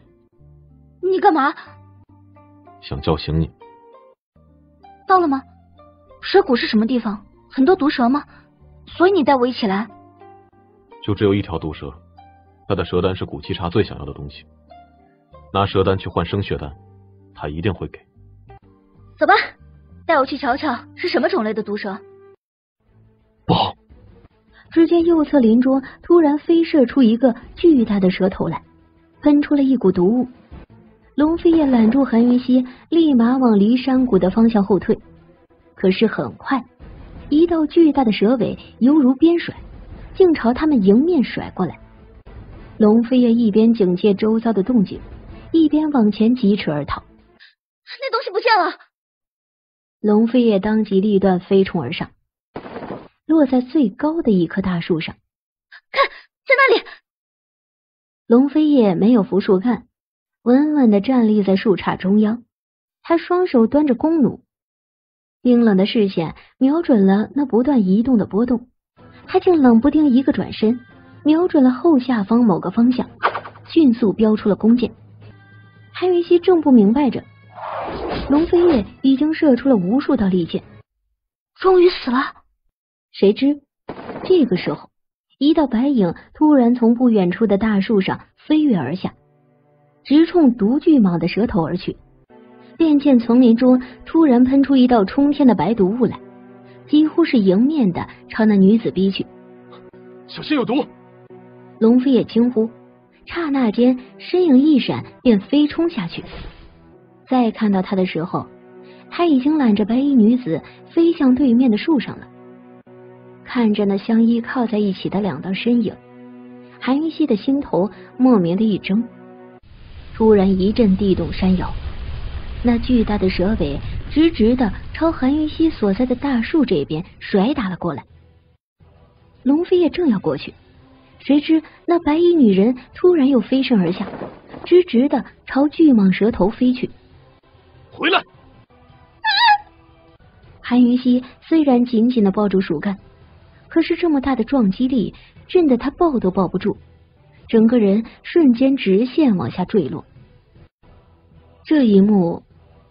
S20: 你干嘛？
S13: 想叫醒你。
S20: 到了吗？蛇谷是什么地方？很多毒蛇吗？所以你带我一起来？
S13: 就只有一条毒蛇，它的蛇丹是古七茶最想要的东西，拿蛇丹去换生血丹，他一定会给。
S20: 走吧，带我去瞧瞧是什么种类的毒蛇。
S19: 报！
S4: 只见右侧林中突然飞射出一个巨大的蛇头来，喷出了一股毒雾。龙飞叶揽住韩云熙，立马往离山谷的方向后退。可是很快，一道巨大的蛇尾犹如鞭甩，竟朝他们迎面甩过来。龙飞叶一边警戒周遭的动静，一边往前疾驰而逃。
S1: 那东西不见了！
S4: 龙飞叶当机立断飞冲而上，落在最高的一棵大树上。
S1: 看，在那里！
S4: 龙飞叶没有扶树干，稳稳地站立在树杈中央。他双手端着弓弩，冰冷的视线瞄准了那不断移动的波动。他竟冷不丁一个转身，瞄准了后下方某个方向，迅速飙出了弓箭。韩云熙正不明白着，龙飞叶已经射出了无数道利箭，
S1: 终于死了。
S4: 谁知这个时候，一道白影突然从不远处的大树上飞跃而下，直冲毒巨蟒的舌头而去。便见丛林中突然喷出一道冲天的白毒雾来，几乎是迎面的朝那女子逼去。
S13: 小心有毒！
S4: 龙飞也惊呼，刹那间身影一闪，便飞冲下去。再看到他的时候，他已经揽着白衣女子飞向对面的树上了。看着那相依靠在一起的两道身影，韩云熙的心头莫名的一怔。突然一阵地动山摇，那巨大的蛇尾直直的朝韩云熙所在的大树这边甩打了过来。龙飞叶正要过去，谁知那白衣女人突然又飞身而下，直直的朝巨蟒蛇头飞去。
S13: 回来！
S4: 韩云熙虽然紧紧的抱住树干，可是这么大的撞击力震得他抱都抱不住，整个人瞬间直线往下坠落。这一幕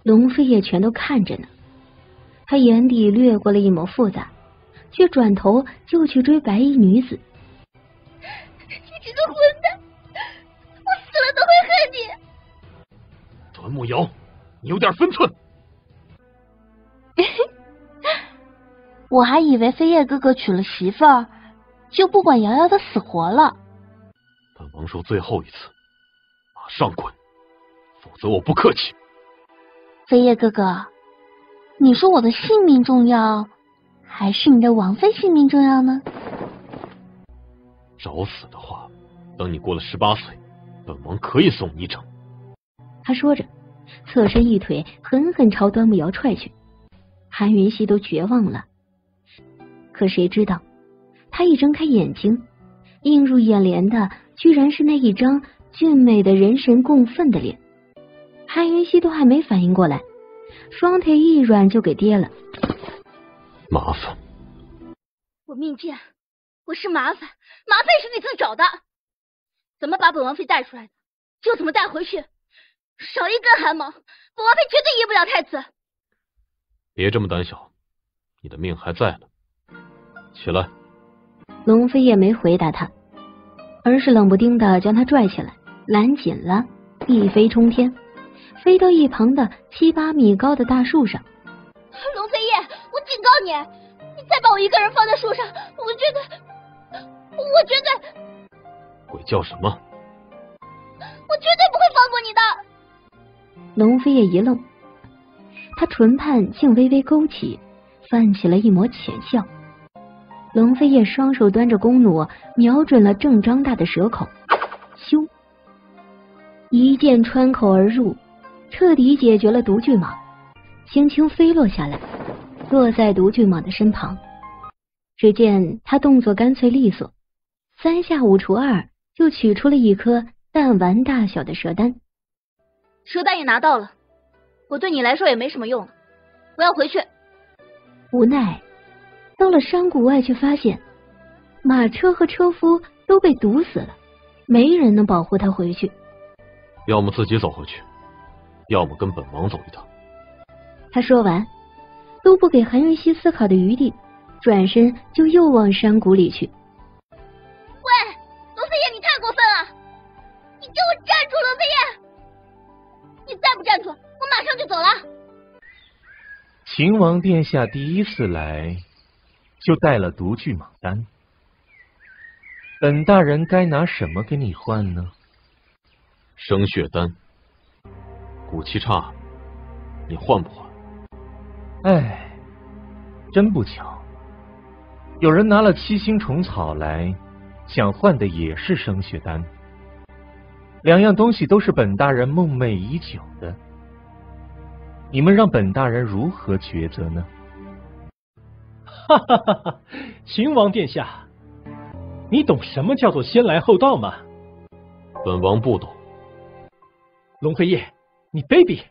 S4: 龙飞叶全都看着呢，他眼底掠过了一抹复杂，却转头就去追白衣女子。
S1: 你这个混蛋，我死了都会恨你！
S13: 段慕瑶，你有点分寸。
S17: 我还以为飞叶哥哥娶了媳妇儿，就不管瑶瑶的死活了。
S13: 本王说最后一次，马上滚，否则我不客气。
S17: 飞叶哥哥，你说我的性命重要，还是你的王妃性命重要呢？
S13: 找死的话，等你过了18岁，本王可以送你一程。
S4: 他说着，侧身一腿狠狠朝端木瑶踹去。韩云熙都绝望了，可谁知道，他一睁开眼睛，映入眼帘的居然是那一张俊美的人神共愤的脸。韩云熙都还没反应过来，双腿一软就给跌了。
S13: 麻烦！
S1: 我命贱，我是麻烦，麻烦也是你自己找的。怎么把本王妃带出来的，就怎么带回去。少一根汗毛，本王妃绝对移不了太子。
S13: 别这么胆小，你的命还在呢。起来。
S4: 龙飞也没回答他，而是冷不丁的将他拽起来，揽紧了，一飞冲天，飞到一旁的7、8米高的大树上。
S1: 龙飞叶，我警告你，你再把我一个人放在树上，我绝对……
S13: 鬼叫什么？
S1: 我绝对不会放过你的！
S4: 龙飞叶一愣，他唇畔竟微微勾起，泛起了一抹浅笑。龙飞叶双手端着弓弩，瞄准了正张大的蛇口，咻！一箭穿口而入，彻底解决了毒巨蟒，轻轻飞落下来，落在毒巨蟒的身旁。只见他动作干脆利索，3下5除2就取出了一颗弹丸大小的蛇丹。
S1: 蛇丹也拿到了，我对你来说也没什么用了，我要回去。
S4: 无奈到了山谷外，却发现马车和车夫都被毒死了，没人能保护他回去。
S13: 要么自己走回去，要么跟本王走一趟。
S4: 他说完，都不给韩云熙思考的余地，转身就又往山谷里去。
S1: 喂，龙飞叶，你太过分了！你给我站住，龙飞叶！你再不站住，我马上就走了。
S16: 秦王殿下第一次来就带了毒巨蟒丹，本大人该拿什么给你换呢？
S13: 生血丹，骨气差，你换不换？
S16: 哎，真不巧，有人拿了7星虫草来，想换的也是生血丹。两样东西都是本大人梦寐已久的，你们让本大人如何抉择呢？
S10: 哈哈哈哈！秦王殿下，你懂什么叫做先来后到吗？
S13: 本王不懂。
S10: 龙飞叶，你卑鄙！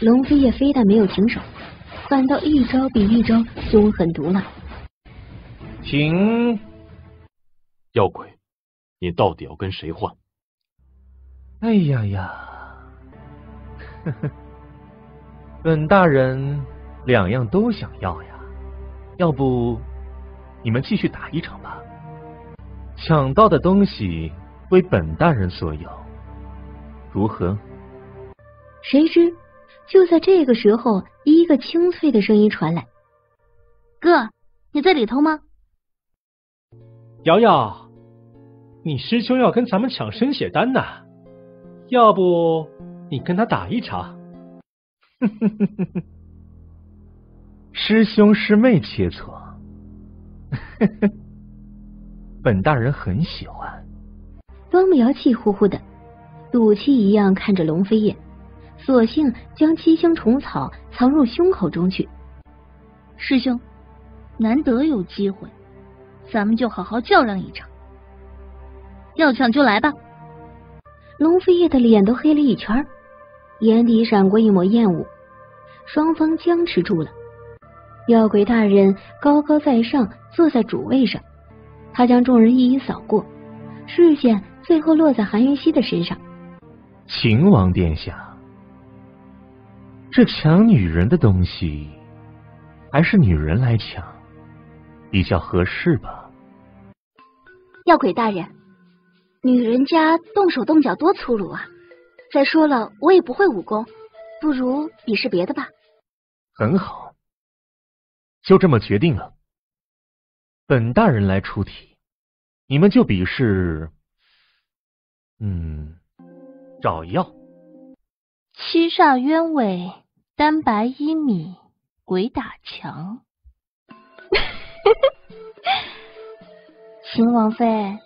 S4: 龙飞叶非但没有停手，反倒一招比一招凶狠毒辣。
S16: 请
S13: 妖鬼，你到底要跟谁换？
S16: 哎呀呀，呵呵，本大人两样都想要呀，要不你们继续打一场吧。抢到的东西归本大人所有，如何？
S4: 谁知就在这个时候，一个清脆的声音传来：“
S20: 哥，你在里头吗？”
S10: 瑶瑶，你师兄要跟咱们抢生血丹呢，要不你跟他打一场？
S16: 师兄师妹切磋，本大人很喜欢。
S4: 端木瑶气呼呼的，赌气一样看着龙飞叶，索性将七星虫草藏入胸口中去。
S20: 师兄，难得有机会，咱们就好好较量一场。要抢就来吧。
S4: 龙飞叶的脸都黑了一圈，眼底闪过一抹厌恶。双方僵持住了。妖鬼大人高高在上，坐在主位上，他将众人一一扫过，视线最后落在韩云熙的身上。
S16: 秦王殿下，这抢女人的东西，还是女人来抢，比较合适吧？
S20: 妖鬼大人，女人家动手动脚多粗鲁啊！再说了，我也不会武功，不如比试别的吧。
S16: 很好，就这么决定了。本大人来出题，你们就比试，找药。
S17: 七煞鸢尾，单白1米，鬼打墙。秦王妃，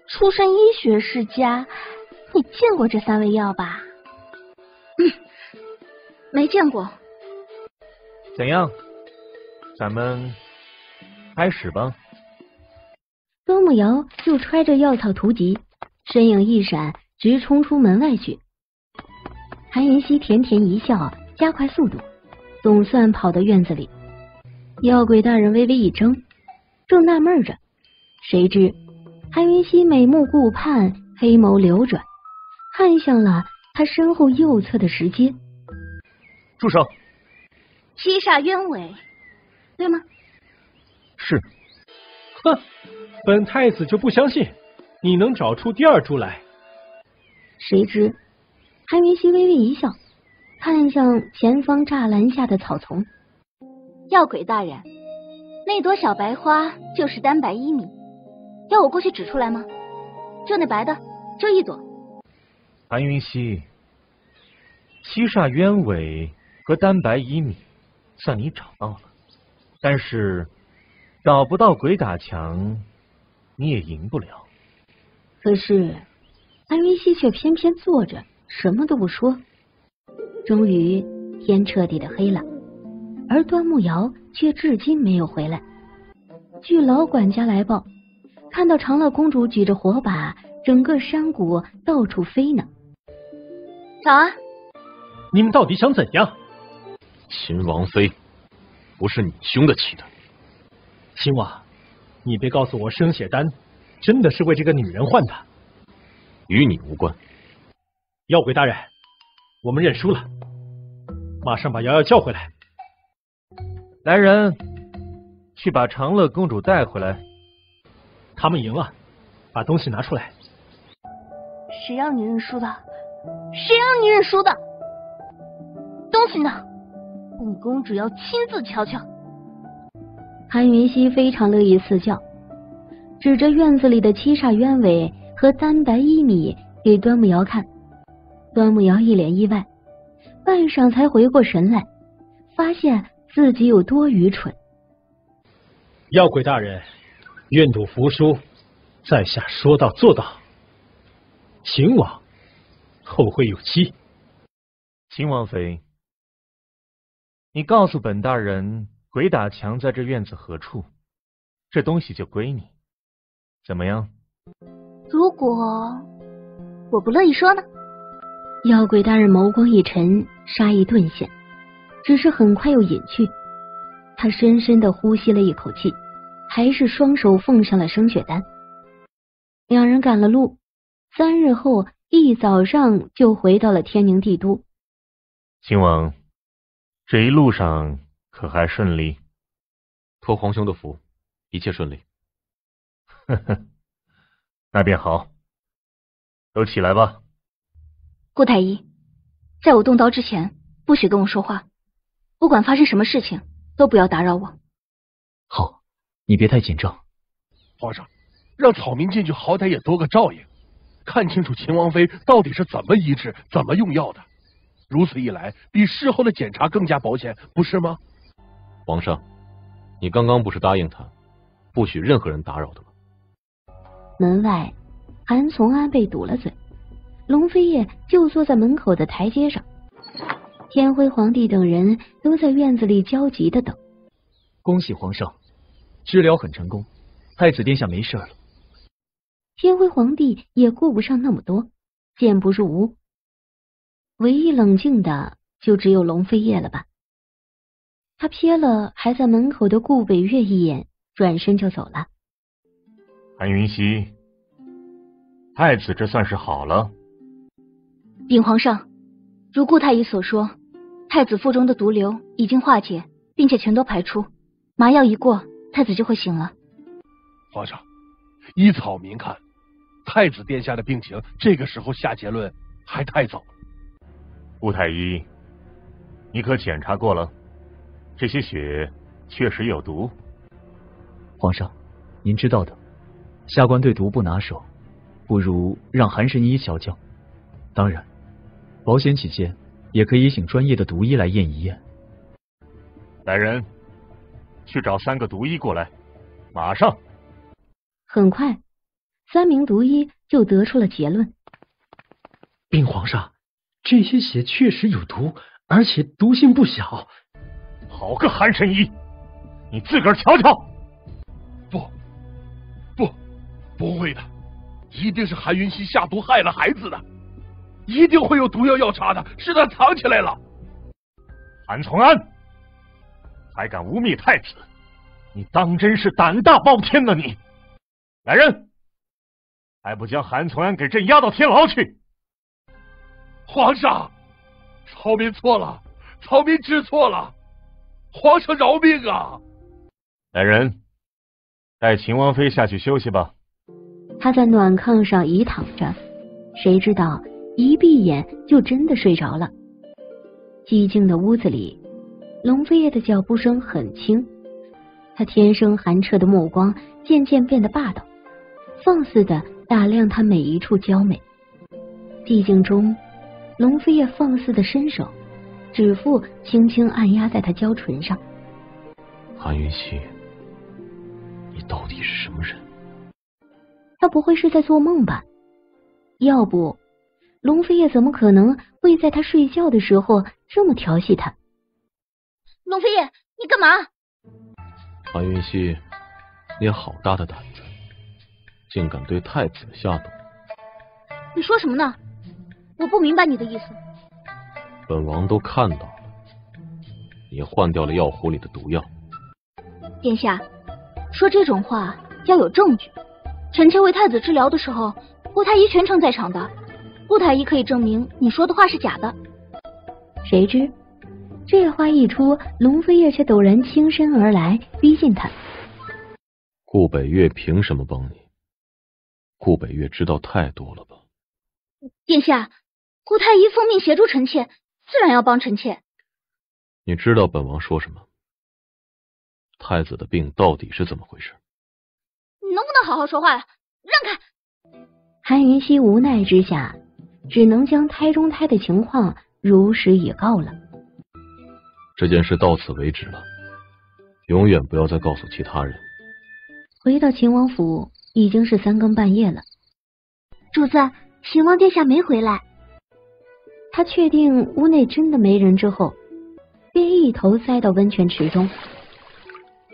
S17: 出身医学世家，你见过这3味药吧？
S20: 没见过。
S16: 怎样？咱们开始吧。
S4: 端木瑶就揣着药草图集，身影一闪，直冲出门外去。韩云熙甜甜一笑，加快速度，总算跑到院子里。妖鬼大人微微一怔，正纳闷着，谁知韩云熙美目顾盼，黑眸流转，看向了他身后右侧的石阶。
S16: 住手！
S20: 七煞鸢尾，对吗？
S16: 是。
S10: 哼，本太子就不相信你能找出第二株来。
S4: 谁知韩云熙微微一笑，看向前方栅栏下的草丛。
S20: 药鬼大人，那朵小白花就是单白1米，要我过去指出来吗？就那白的，就一朵。
S16: 韩云熙，七煞鸢尾和单白1米算你找到了，但是找不到鬼打墙，你也赢不了。
S4: 可是韩云熙却偏偏坐着，什么都不说。终于天彻底的黑了，而端木瑶却至今没有回来。据老管家来报，看到长乐公主举着火把，整个山谷到处飞呢。
S20: 找啊！
S10: 你们到底想怎样？
S13: 秦王妃，不是你凶得起的。
S10: 秦王，你别告诉我生血丹真的是为这个女人换的。
S13: 与你无关。
S10: 妖鬼大人，我们认输了，马上把瑶瑶叫回来。
S16: 来人，去把长乐公主带回来。
S10: 他们赢了，把东西拿出来。
S17: 谁让你认输的？谁让你认输的？东西呢？本公主要亲自瞧瞧。
S4: 韩云熙非常乐意赐教，指着院子里的七煞鸢尾和单白1米给端木瑶看。端木瑶一脸意外，半晌才回过神来，发现自己有多愚蠢。
S10: 妖鬼大人，愿赌服输，在下说到做到。秦王后会有期。
S16: 秦王妃，你告诉本大人，鬼打墙在这院子何处，这东西就归你，怎么样？
S20: 如果我不乐意说呢？
S4: 妖鬼大人眸光一沉，杀意顿现，只是很快又隐去。他深深地呼吸了一口气，还是双手奉上了生血丹。两人赶了路，3日后一早上就回到了天宁帝都。
S16: 秦王，这一路上可还顺利？
S13: 托皇兄的福，一切顺利。
S16: 呵呵，那便好。都起来吧。
S18: 顾太医，在我动刀之前，不许跟我说话，不管发生什么事情，都不要打扰我。
S8: 好，你别太紧张。
S11: 皇上，让草民进去，好歹也多个照应，看清楚秦王妃到底是怎么医治、怎么用药的。如此一来，比事后的检查更加保险，不是吗？
S13: 皇上，你刚刚不是答应他，不许任何人打扰的吗？
S4: 门外，韩从安被堵了嘴，龙飞叶就坐在门口的台阶上。天辉皇帝等人都在院子里焦急的等。
S8: 恭喜皇上，治疗很成功，太子殿下没事了。
S4: 天辉皇帝也顾不上那么多，健步入屋。唯一冷静的就只有龙飞叶了吧。他瞥了还在门口的顾北岳一眼，转身就走了。
S16: 韩云溪，太子这算是好了。
S18: 禀皇上，如顾太医所说，太子腹中的毒瘤已经化解，并且全都排出，麻药一过，太子就会醒了。
S11: 皇上，依草民看，太子殿下的病情这个时候下结论还太早。
S16: 顾太医，你可检查过了？这些血确实有毒。
S8: 皇上，您知道的，下官对毒不拿手，不如让韩神医瞧瞧。当然，保险起见，也可以请专业的毒医来验一验。
S16: 来人，去找3个毒医过来，马上。
S4: 很快，3名毒医就得出了结论。
S10: 禀皇上，这些血确实有毒，而且毒性不小。
S16: 好个韩神医，你自个儿瞧瞧。
S11: 不会的，一定是韩云溪下毒害了孩子的，一定会有毒药要查的，是他藏起来了。
S16: 韩从安，还敢污蔑太子，你当真是胆大包天了你！来人，还不将韩从安给朕押到天牢去！
S11: 皇上，草民错了，草民知错了，皇上饶命啊！
S16: 来人，带秦王妃下去休息吧。
S4: 他在暖炕上一躺着，谁知道一闭眼就真的睡着了。寂静的屋子里，龙飞叶的脚步声很轻，他天生寒彻的目光渐渐变得霸道，放肆的打量他每一处娇美。寂静中，龙飞叶放肆的伸手，指腹轻轻按压在他娇唇上。
S13: 韩云溪，你到底是什么人？
S4: 他不会是在做梦吧？要不，龙飞叶怎么可能会在他睡觉的时候这么调戏他？
S18: 龙飞叶，你干嘛？
S13: 韩云溪，你好大的胆子，竟敢对太子下毒！
S18: 你说什么呢？我不明白你的意思。
S13: 本王都看到了，你换掉了药壶里的毒药。
S18: 殿下，说这种话要有证据。臣妾为太子治疗的时候，顾太医全程在场的，顾太医可以证明你说的话是假的。
S4: 谁知这话一出，龙飞叶却陡然轻身而来，逼近他。
S13: 顾北岳凭什么帮你？顾北岳知道太多了吧？
S18: 殿下，顾太医奉命协助臣妾，自然要帮臣妾。
S13: 你知道本王说什么？太子的病到底是怎么回事？
S18: 你能不能好好说话呀？让开！
S4: 韩云溪无奈之下，只能将胎中胎的情况如实以告了。
S13: 这件事到此为止了，永远不要再告诉其他人。
S4: 回到秦王府，已经是3更半夜了。
S18: 主子，
S20: 秦王殿下没回来。
S4: 他确定屋内真的没人之后，便一头栽到温泉池中。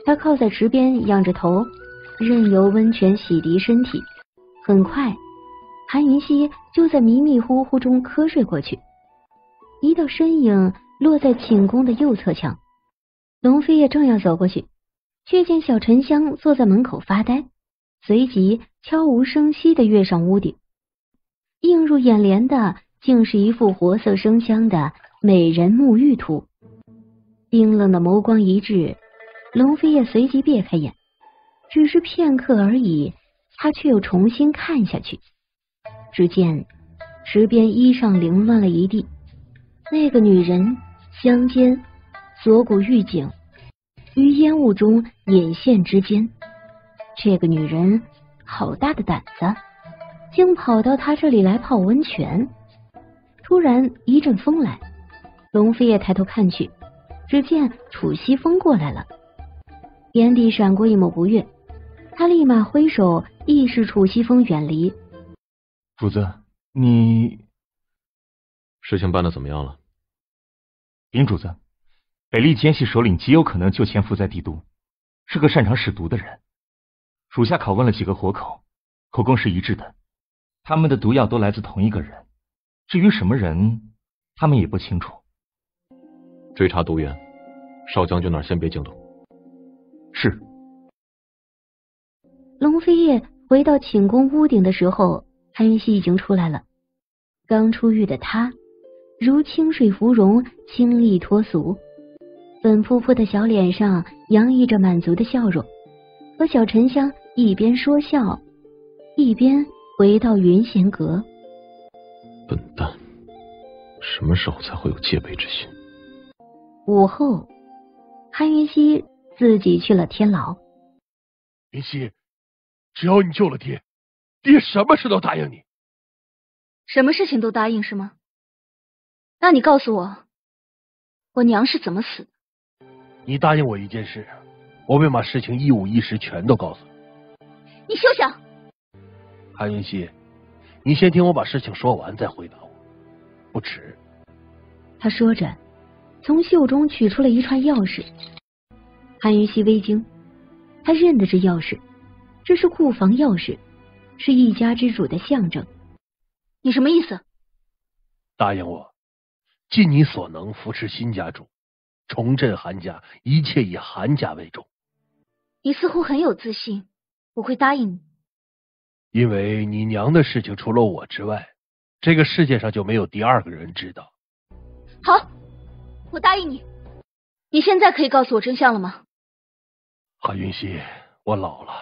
S4: 他靠在池边，仰着头，任由温泉洗涤身体。很快，韩云溪就在迷迷糊糊中瞌睡过去。一道身影落在寝宫的右侧墙，龙飞也正要走过去，却见小沉香坐在门口发呆，随即悄无声息地跃上屋顶。映入眼帘的竟是一幅活色生香的美人沐浴图。冰冷的眸光一滞，龙飞也随即别开眼，只是片刻而已，他却又重新看下去。只见池边衣裳凌乱了一地，那个女人香肩锁骨玉颈，于烟雾中隐现之间。这个女人好大的胆子，竟跑到他这里来泡温泉。突然一阵风来，龙飞也抬头看去，只见楚西风过来了，眼底闪过一抹不悦，他立马挥手意示楚西风远离。
S7: 主子，你
S13: 事情办得怎么样了？
S7: 禀主子，北厉奸细首领极有可能就潜伏在帝都，是个擅长使毒的人。属下拷问了几个活口，口供是一致的，他们的毒药都来自同一个人。至于什么人，他们也不清楚。
S13: 追查毒源，少将军那儿先别惊动。
S7: 是。
S4: 龙飞夜回到寝宫屋顶的时候，韩云溪已经出来了。刚出狱的他如清水芙蓉，清丽脱俗，粉扑扑的小脸上洋溢着满足的笑容，和小沉香一边说笑，一边回到云闲阁。
S13: 笨蛋，什么时候才会有戒备之心？
S4: 午后，韩云溪自己去了天牢。
S11: 云溪，只要你救了爹，爹什么事都答应你。
S1: 什么事情都答应是吗？那你告诉我，我娘是怎么死的？
S11: 你答应我一件事，我便把事情一五一十全都告诉你。
S1: 你休想！
S11: 韩云溪，你先听我把事情说完再回答我，不迟。
S4: 他说着，从袖中取出了一串钥匙。韩云溪微惊，他认得这钥匙，这是库房钥匙，是一家之主的象征。
S1: 你什么意思？
S11: 答应我，尽你所能扶持新家主，重振韩家，一切以韩家为重。
S1: 你似乎很有自信，我会答应你。
S11: 因为你娘的事情除了我之外，这个世界上就没有第二个人知道。
S1: 好，我答应你。你现在可以告诉我真相了吗？
S11: 韩云溪，我老了，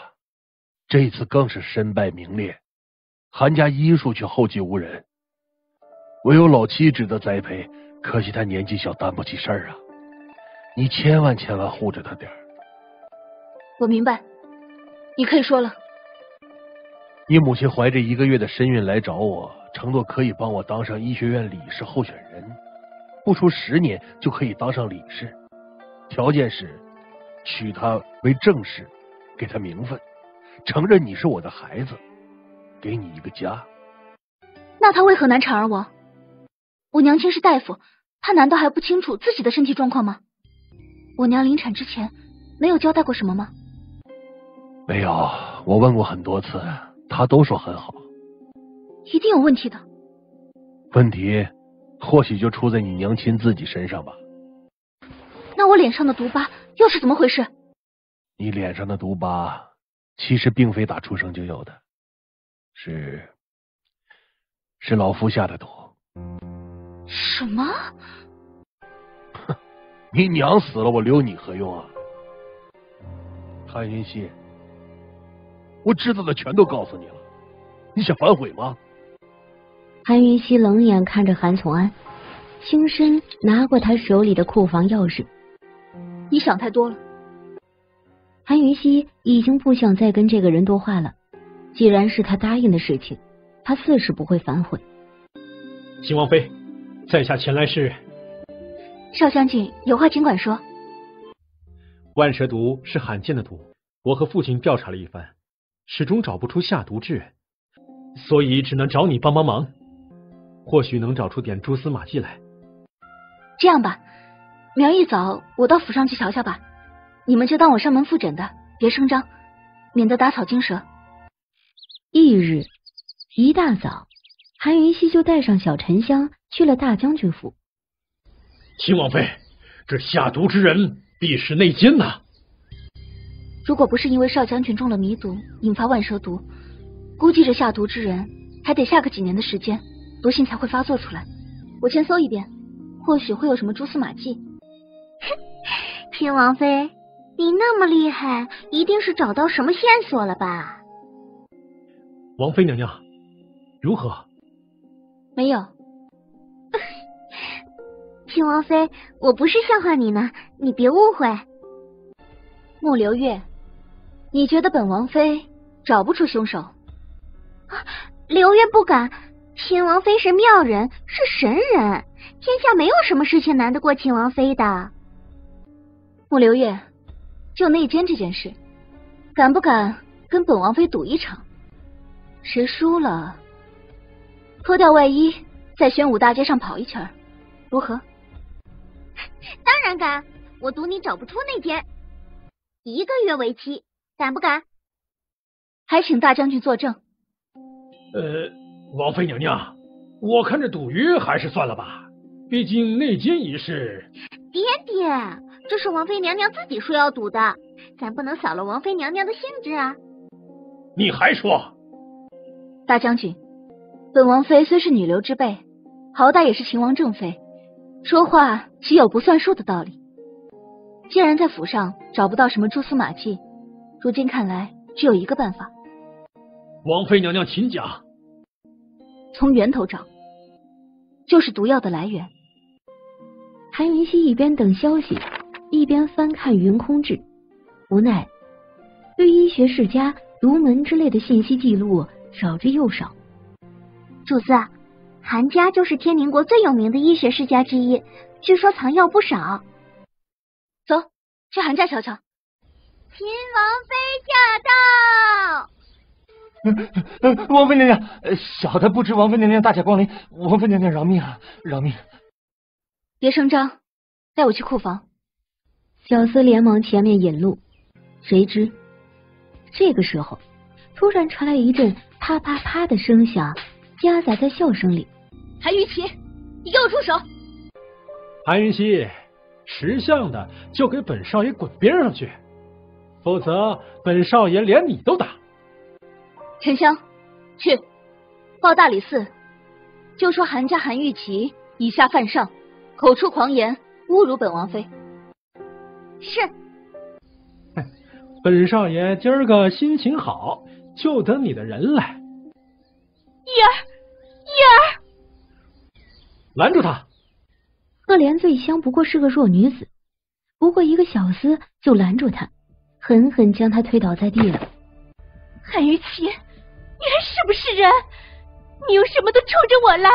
S11: 这一次更是身败名裂，韩家医术却后继无人，唯有老七值得栽培，可惜他年纪小，担不起事儿啊。你千万护着他点儿。
S1: 我明白，你可以说了。
S11: 你母亲怀着1个月的身孕来找我，承诺可以帮我当上医学院理事候选人，不出10年就可以当上理事，条件是娶她为正室，给她名分，承认你是我的孩子，给你一个家。
S1: 那她为何难产而亡？我娘亲是大夫，她难道还不清楚自己的身体状况吗？我娘临产之前没有交代过什么吗？
S11: 没有，我问过很多次，她都说很好。
S1: 一定有问题的。
S11: 问题或许就出在你娘亲自己身上吧。
S1: 那我脸上的毒疤又是怎么回事？
S11: 你脸上的毒疤其实并非打出生就有的，是老夫下的毒。
S1: 什么？
S11: 你娘死了，我留你何用啊？韩云溪，我知道的全都告诉你了，你想反悔吗？
S4: 韩云溪冷眼看着韩从安，轻身拿过他手里的库房钥匙。
S1: 你想太多了。
S4: 韩云溪已经不想再跟这个人多话了，既然是他答应的事情，他自是不会反悔。
S10: 秦王妃，在下前来是……
S1: 少将军有话尽管说。
S10: 万蛇毒是罕见的毒，我和父亲调查了一番，始终找不出下毒之人。所以只能找你帮忙，或许能找出点蛛丝马迹来。
S20: 这样吧，明儿一早我到府上去瞧瞧吧，你们就当我上门复诊的，别声张，免得打草惊蛇。
S4: 翌日一大早，韩云溪就带上小沉香去了大将军府。
S11: 秦王妃，这下毒之人必是内奸呐！
S20: 如果不是因为少将军中了迷毒，引发万蛇毒，估计这下毒之人还得下个几年的时间，毒性才会发作出来。我先搜一遍，或许会有什么蛛丝马迹。
S15: 秦王妃，你那么厉害，一定是找到什么线索了吧？
S10: 王妃娘娘，如何？
S20: 没有。
S15: 秦王妃，我不是笑话你呢，你别误会。
S20: 穆流月，你觉得本王妃找不出凶手？
S15: 流月不敢，秦王妃是妙人，是神人，天下没有什么事情难得过秦王妃的。
S20: 穆流月，就内奸这件事，敢不敢跟本王妃赌一场？谁输了，脱掉外衣，在玄武大街上跑一圈，如何？
S15: 当然敢，我赌你找不出内奸。1个月为期，敢不敢？
S20: 还请大将军作证。
S11: 王妃娘娘，我看这赌鱼还是算了吧，毕竟内奸一事。
S15: 爹爹，这是王妃娘娘自己说要赌的，咱不能扫了王妃娘娘的兴致啊。
S11: 你还说？
S20: 大将军，本王妃虽是女流之辈，好歹也是秦王正妃，说话岂有不算数的道理？既然在府上找不到什么蛛丝马迹，如今看来只有一个办法。
S11: 王妃娘娘请讲。
S20: 从源头找，就是毒药的来源。
S4: 韩云溪一边等消息，一边翻看云空志，无奈对医学世家、独门之类的信息记录少之又少。
S15: 主子，韩家就是天宁国最有名的医学世家之一，据说藏药不少。
S20: 走，去韩家瞧瞧。
S15: 秦王妃驾到！
S7: 王妃娘娘，小的不知王妃娘娘大驾光临，王妃娘娘饶命啊，饶命！
S20: 别声张，带我去库房。
S4: 小厮连忙前面引路，谁知这个时候突然传来一阵啪啪啪的声响，夹杂在笑声里。
S20: 韩玉琪，你给我住手！
S10: 韩云溪，识相的就给本少爷滚边上去，否则本少爷连你都打。
S20: 沉香，去报大理寺，就说韩家韩玉琪以下犯上，口出狂言，侮辱本王妃。
S15: 是。
S10: 本少爷今儿个心情好，就等你的人来。
S20: 叶儿，
S10: 拦住他！
S4: 赫连最香不过是个弱女子，不过一个小厮就拦住他，狠狠将他推倒在地了。
S14: 韩玉琪，你还是不是人？你有什么都冲着我来，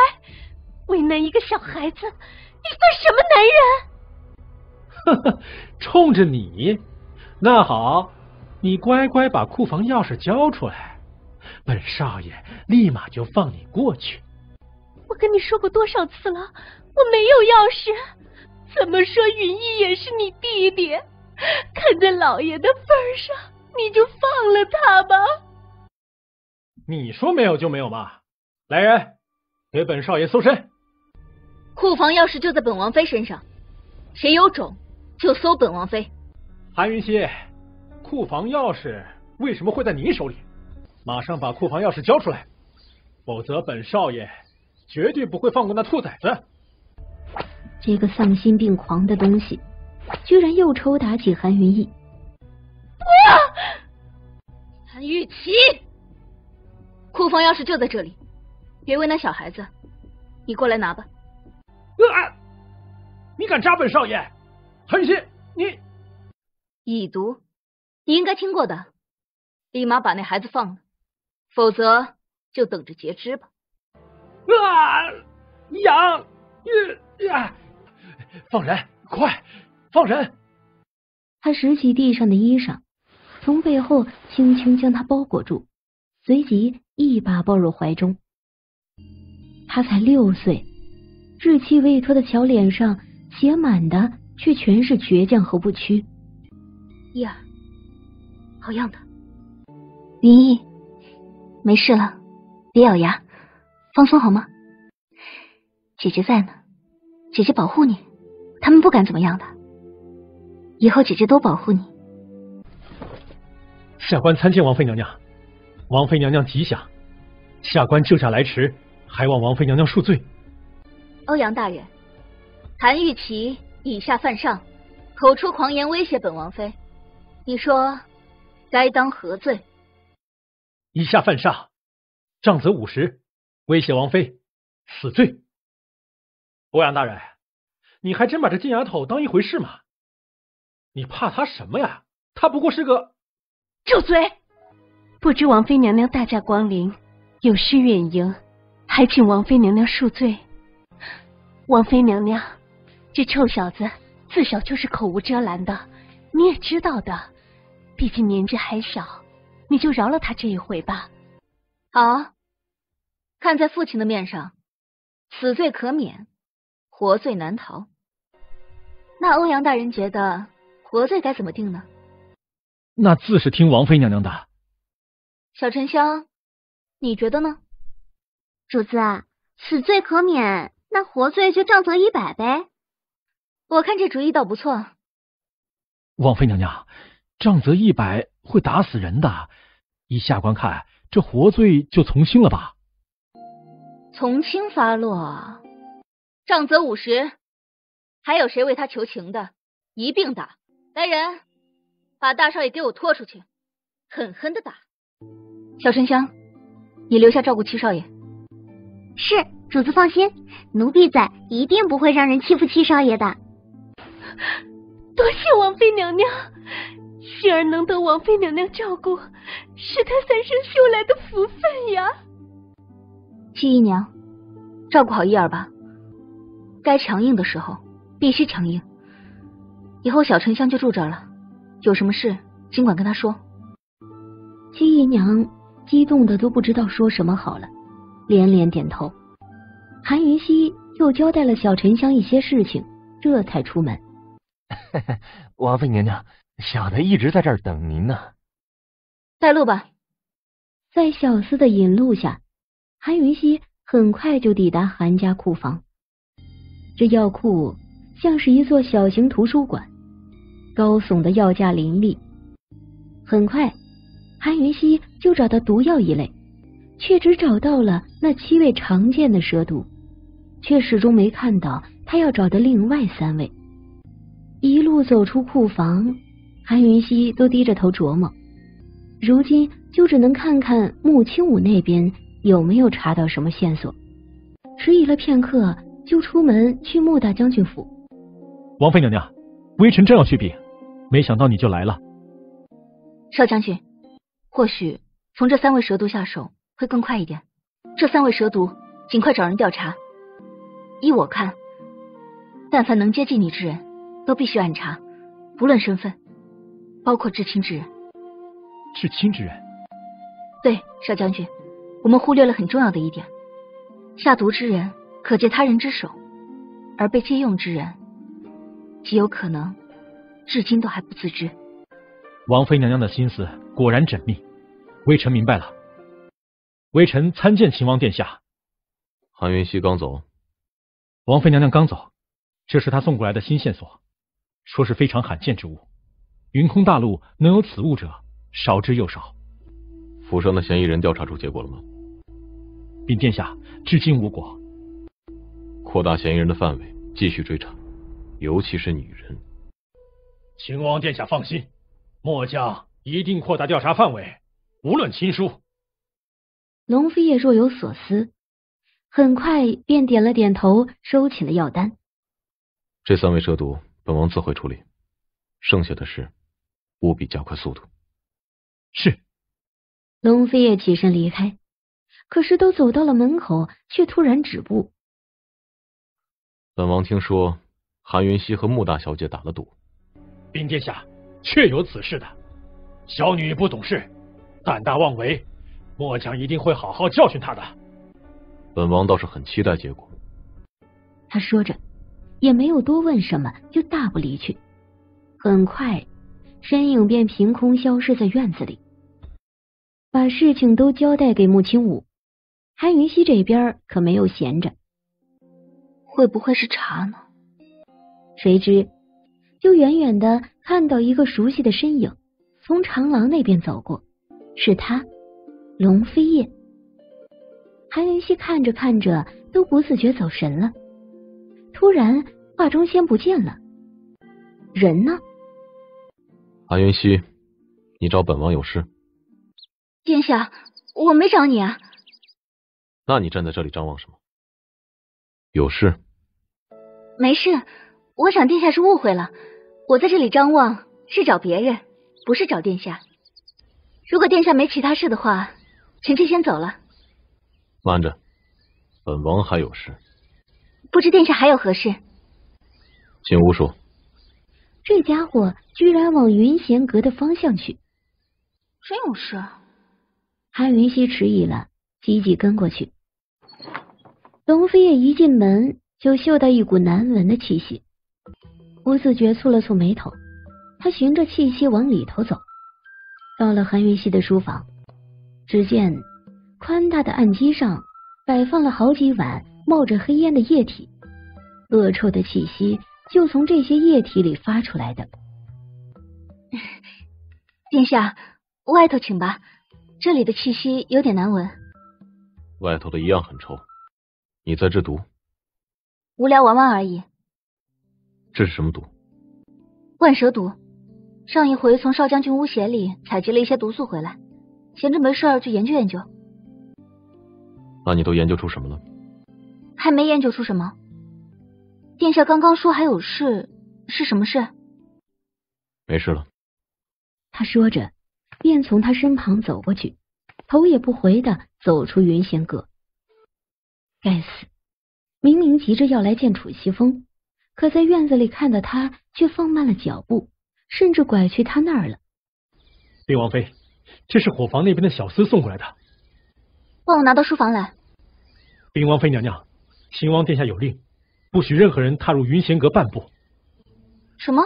S14: 为难一个小孩子，你算什么男人？
S10: 呵呵，冲着你？那好，你乖乖把库房钥匙交出来，本少爷立马就放你过去。
S14: 我跟你说过多少次了，我没有钥匙。怎么说云逸也是你弟弟，看在老爷的份上，你就放了他吧。
S10: 你说没有就没有嘛！来人，给本少爷搜身。
S20: 库房钥匙就在本王妃身上，谁有种就搜本王妃。
S10: 韩云溪，库房钥匙为什么会在你手里？马上把库房钥匙交出来，否则本少爷绝对不会放过那兔崽子。
S4: 这个丧心病狂的东西，居然又抽打起韩云逸。
S20: 不要！韩玉琪，库房钥匙就在这里，别为难小孩子，你过来拿吧。
S11: 你敢扎本少爷？韩云溪，你
S20: 蚁毒，你应该听过的，立马把那孩子放了，否则就等着截肢吧。
S11: 痒！放人！快放人！
S4: 他拾起地上的衣裳，从背后轻轻将他包裹住，随即一把抱入怀中。他才6岁，稚气未脱的小脸上写满的却全是倔强和不屈。
S20: 依儿，好样的。云逸，没事了，别咬牙，放松好吗？姐姐在呢，姐姐保护你，他们不敢怎么样的。以后姐姐都保护你。
S10: 下官参见王妃娘娘，王妃娘娘吉祥，下官救驾来迟，还望王妃娘娘恕罪。
S20: 欧阳大人，韩玉琪以下犯上，口出狂言威胁本王妃，你说该当何罪？
S10: 以下犯上，杖责50，威胁王妃，死罪。欧阳大人，你还真把这金丫头当一回事吗？你怕她什么呀？她不过是个……
S14: 住嘴！不知王妃娘娘大驾光临，有失远迎，还请王妃娘娘恕罪。王妃娘娘，这臭小子自小就是口无遮拦的，你也知道的。毕竟年纪还小，你就饶了他这一回吧。
S20: 好，看在父亲的面上，死罪可免，活罪难逃。那欧阳大人觉得活罪该怎么定呢？
S10: 那自是听王妃娘娘的。
S20: 小沉香，你觉得呢？
S15: 主子，死罪可免，那活罪就杖责100呗。
S20: 我看这主意倒不错。
S10: 王妃娘娘，杖责100会打死人的，依下官看，这活罪就从轻了吧？
S20: 从轻发落，杖责50，还有谁为他求情的？一并打。来人，把大少爷给我拖出去，狠狠的打。小沉香，你留下照顾七少爷。
S15: 是，主子放心，奴婢仔一定不会让人欺负七少爷的。
S14: 多谢王妃娘娘，希儿能得王妃娘娘照顾，是她3生修来的福分呀。
S20: 七姨娘，照顾好依儿吧，该强硬的时候必须强硬。以后小沉香就住这儿了，有什么事尽管跟她说。
S4: 七姨娘激动的都不知道说什么好了，连连点头。韩云溪又交代了小沉香一些事情，这才出门。
S16: 王妃娘娘，小的一直在这儿等您呢。
S20: 带路吧。
S4: 在小厮的引路下，韩云溪很快就抵达韩家库房。这药库像是一座小型图书馆，高耸的药架林立。很快，韩云溪就找到毒药一类，却只找到了那7味常见的蛇毒，却始终没看到他要找的另外3味。一路走出库房，韩云溪都低着头琢磨，如今就只能看看穆清武那边有没有查到什么线索。迟疑了片刻，就出门去穆大将军府。
S10: 王妃娘娘，微臣正要去禀，没想到你就来了。
S20: 少将军，或许从这3味蛇毒下手会更快一点。这3味蛇毒尽快找人调查。依我看，但凡能接近你之人都必须暗查，不论身份，包括至亲之人。
S10: 至亲之人？
S20: 对，少将军，我们忽略了很重要的一点，下毒之人可借他人之手，而被借用之人极有可能至今都还不自知。
S10: 王妃娘娘的心思果然缜密，微臣明白了。微臣参见秦王殿下。
S13: 韩云溪刚走。
S10: 王妃娘娘刚走，这是她送过来的新线索，说是非常罕见之物，云空大陆能有此物者少之又少。
S13: 府上的嫌疑人调查出结果了吗？
S10: 禀殿下，至今无果。
S13: 扩大嫌疑人的范围，继续追查，尤其是女人。
S10: 秦王殿下放心，末将一定扩大调查范围，无论亲疏。
S4: 龙飞也若有所思，很快便点了点头，收起了药单。
S13: 这3味蛇毒，本王自会处理，剩下的事务必加快速度。
S10: 是。
S4: 龙飞也起身离开，可是都走到了门口，却突然止步。
S13: 本王听说韩云溪和穆大小姐打了赌。
S10: 禀殿下，确有此事的。小女不懂事，胆大妄为，末将一定会好好教训他的。
S13: 本王倒是很期待结果。
S4: 他说着，也没有多问什么，就大步离去。很快，身影便凭空消失在院子里。把事情都交代给穆青武，韩云溪这边可没有闲着。
S18: 会不会是茶呢？
S4: 谁知，就远远的看到一个熟悉的身影从长廊那边走过，是他，龙飞燕。韩云溪看着看着都不自觉走神了，突然华中仙不见了，人呢？
S13: 韩云溪，你找本王有事？
S18: 殿下，我没找你啊。
S13: 那你站在这里张望什么？有事？
S18: 没事，我想殿下是误会了，我在这里张望是找别人，不是找殿下。如果殿下没其他事的话，臣妾先走了。
S13: 慢着，本王还有事。
S18: 不知殿下还有何事？
S13: 进屋说。
S4: 这家伙居然往云贤阁的方向去。
S18: 真有事？
S4: 韩云溪迟疑了，急急跟过去。龙飞燕一进门就嗅到一股难闻的气息，不自觉蹙了蹙眉头。他循着气息往里头走，到了韩云溪的书房，只见宽大的案几上摆放了好几碗冒着黑烟的液体，恶臭的气息就从这些液体里发出来的。
S18: 殿下，外头请吧，这里的气息有点难闻。
S13: 外头的一样很臭，你在这毒？
S18: 无聊玩玩而已。
S13: 这是什么毒？
S18: 万蛇毒。上一回从少将军屋匣里采集了一些毒素回来，闲着没事儿就研究研究。
S13: 那你都研究出什么了？
S18: 还没研究出什么。殿下刚刚说还有事，是什么事？
S13: 没事了。
S4: 他说着便从他身旁走过去，头也不回的走出云仙阁。该死，明明急着要来见楚西风，可在院子里看到他却放慢了脚步，甚至拐去他那儿了。
S10: 禀王妃，这是伙房那边的小厮送过来的。
S18: 帮我拿到书房来。
S10: 禀王妃娘娘，秦王殿下有令，不许任何人踏入云贤阁半步。
S18: 什么？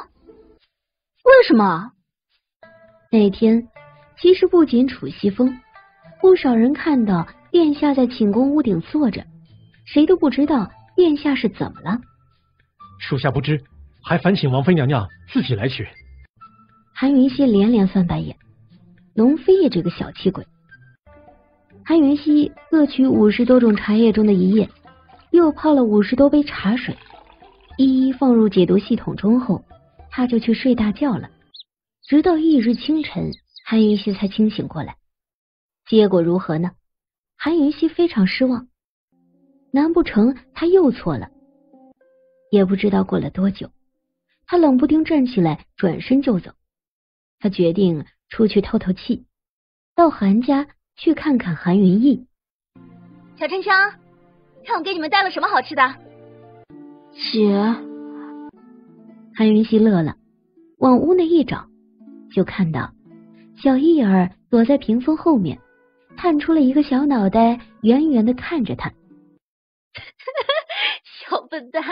S18: 为什么？
S4: 那天其实不仅楚西风，不少人看到殿下在寝宫屋顶坐着，谁都不知道殿下是怎么了。
S10: 属下不知，还烦请王妃娘娘自己来取。
S4: 韩云溪连连翻白眼，龙飞叶这个小气鬼。韩云溪各取50多种茶叶中的一叶，又泡了50多杯茶水，一一放入解毒系统中后，他就去睡大觉了。直到翌日清晨，韩云溪才清醒过来。结果如何呢？韩云溪非常失望，难不成他又错了？也不知道过了多久，他冷不丁站起来，转身就走。他决定出去透透气，到韩家去看看韩云逸。
S18: 小春枪，看我给你们带了什么好吃的。
S4: 姐。韩云溪乐了，往屋内一找，就看到小艺儿躲在屏风后面，探出了一个小脑袋，远远的看着他。
S18: 小笨蛋。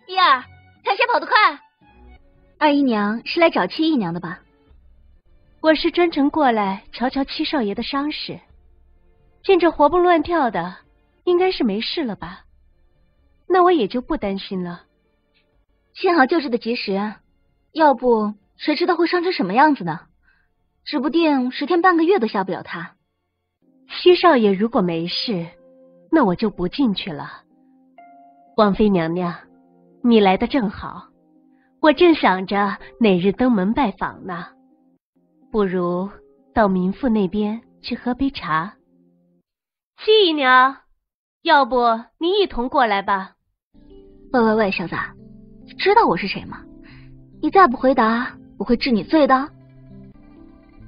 S18: 艺儿，看谁跑得快。二姨娘是来找七姨娘的吧？
S14: 我是专程过来瞧瞧七少爷的伤势，见这活蹦乱跳的，应该是没事了吧？那我也就不担心了。
S18: 幸好救治的及时，要不谁知道会伤成什么样子呢？指不定10天半个月都下不了他。
S14: 七少爷如果没事，那我就不进去了。王妃娘娘，你来的正好，我正想着哪日登门拜访呢。不如到民妇那边去喝杯茶。七姨娘，要不你一同过来吧。
S18: 喂，小子，你知道我是谁吗？你再不回答，我会治你罪的。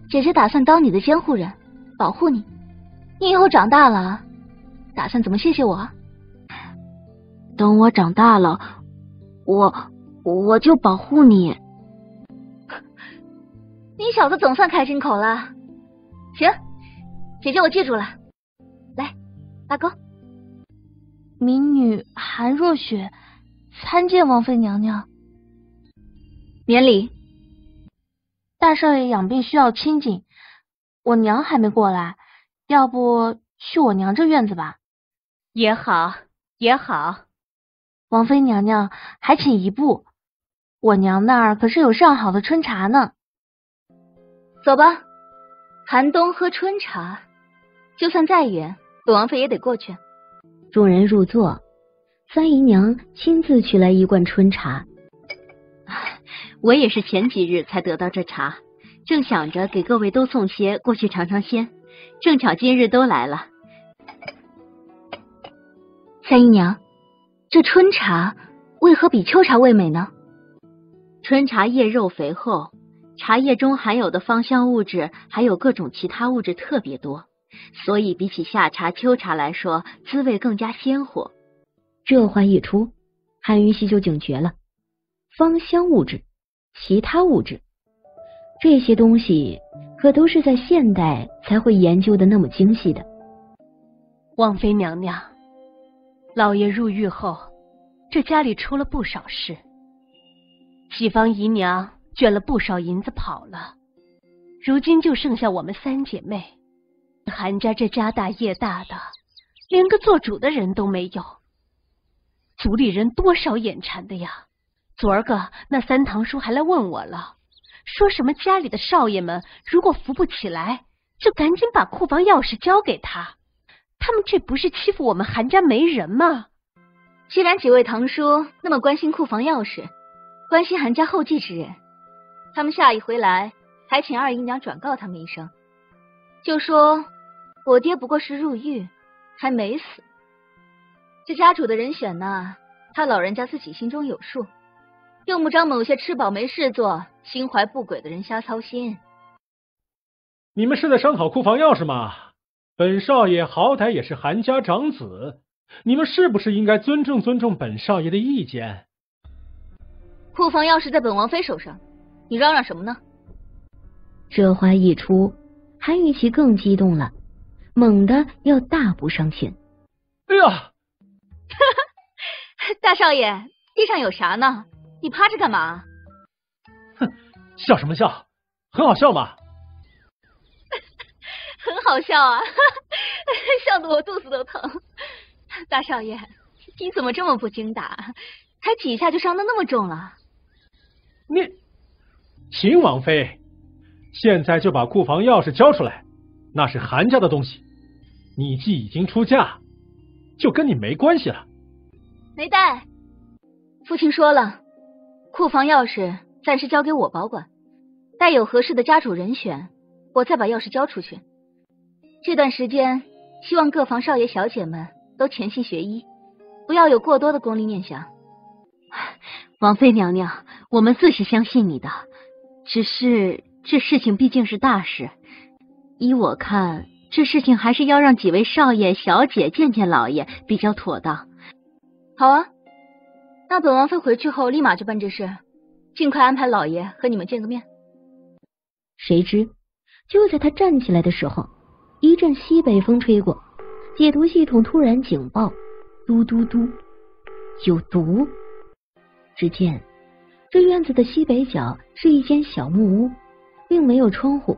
S18: 姐姐打算当你的监护人，保护你。你以后长大了，打算怎么谢谢我？
S20: 等我长大了，我就保护你。
S18: 你小子总算开金口了，行，姐姐我记住了。来，拉钩。
S17: 民女韩若雪参见王妃娘娘。
S18: 免礼。
S17: 大少爷养病需要清静，我娘还没过来，要不去我娘这院子吧？
S14: 也好，也好。
S17: 王妃娘娘还请一步，我娘那儿可是有上好的春茶呢。
S18: 走吧，寒冬喝春茶，就算再远，本王妃也得过去。
S4: 众人入座，三姨娘亲自取来一罐春茶。
S5: 我也是前几日才得到这茶，正想着给各位都送些过去尝尝鲜，正巧今日都来了。
S18: 三姨娘，这春茶为何比秋茶味美呢？
S5: 春茶叶肉肥厚，茶叶中含有的芳香物质还有各种其他物质特别多，所以比起夏茶、秋茶来说，滋味更加鲜活。
S4: 这话一出，韩云熙就警觉了。芳香物质、其他物质，这些东西可都是在现代才会研究的那么精细的。
S14: 王妃娘娘，老爷入狱后，这家里出了不少事，喜房姨娘捐了不少银子跑了，如今就剩下我们三姐妹。韩家这家大业大的，连个做主的人都没有，族里人多少眼馋的呀。昨儿个那三堂叔还来问我了，说什么家里的少爷们如果扶不起来，就赶紧把库房钥匙交给他。他们这不是欺负我们韩家没人吗？
S18: 既然几位堂叔那么关心库房钥匙，关心韩家后继之人，他们下一回来还请二姨娘转告他们一声，就说我爹不过是入狱，还没死。这家主的人选呢，他老人家自己心中有数，用不着某些吃饱没事做、心怀不轨的人瞎操心。
S10: 你们是在商讨库房钥匙吗？本少爷好歹也是韩家长子，你们是不是应该尊重尊重本少爷的意见？
S18: 库房钥匙在本王妃手上，你嚷嚷什么呢？
S4: 这话一出，韩雨琪更激动了，猛地要大步上前。
S10: 哎呀！
S18: 大少爷，地上有啥呢？你趴着干嘛？
S10: 哼，笑什么笑？很好笑嘛。
S18: 很好笑啊，笑得我肚子都疼。大少爷，你怎么这么不经打？才几下就伤得那么重了？
S10: 你，秦王妃，现在就把库房钥匙交出来，那是韩家的东西。你既已经出嫁，就跟你没关系了。
S18: 没带，父亲说了，库房钥匙暂时交给我保管，待有合适的家主人选，我再把钥匙交出去。这段时间，希望各房少爷小姐们都潜心学医，不要有过多的功利念想。
S5: 王妃娘娘，我们自是相信你的，只是这事情毕竟是大事，依我看，这事情还是要让几位少爷小姐见见老爷比较妥当。
S18: 好啊，那本王妃回去后立马就办这事，尽快安排老爷和你们见个面。
S4: 谁知就在他站起来的时候，一阵西北风吹过，解毒系统突然警报，嘟嘟嘟，有毒。只见这院子的西北角是一间小木屋，并没有窗户，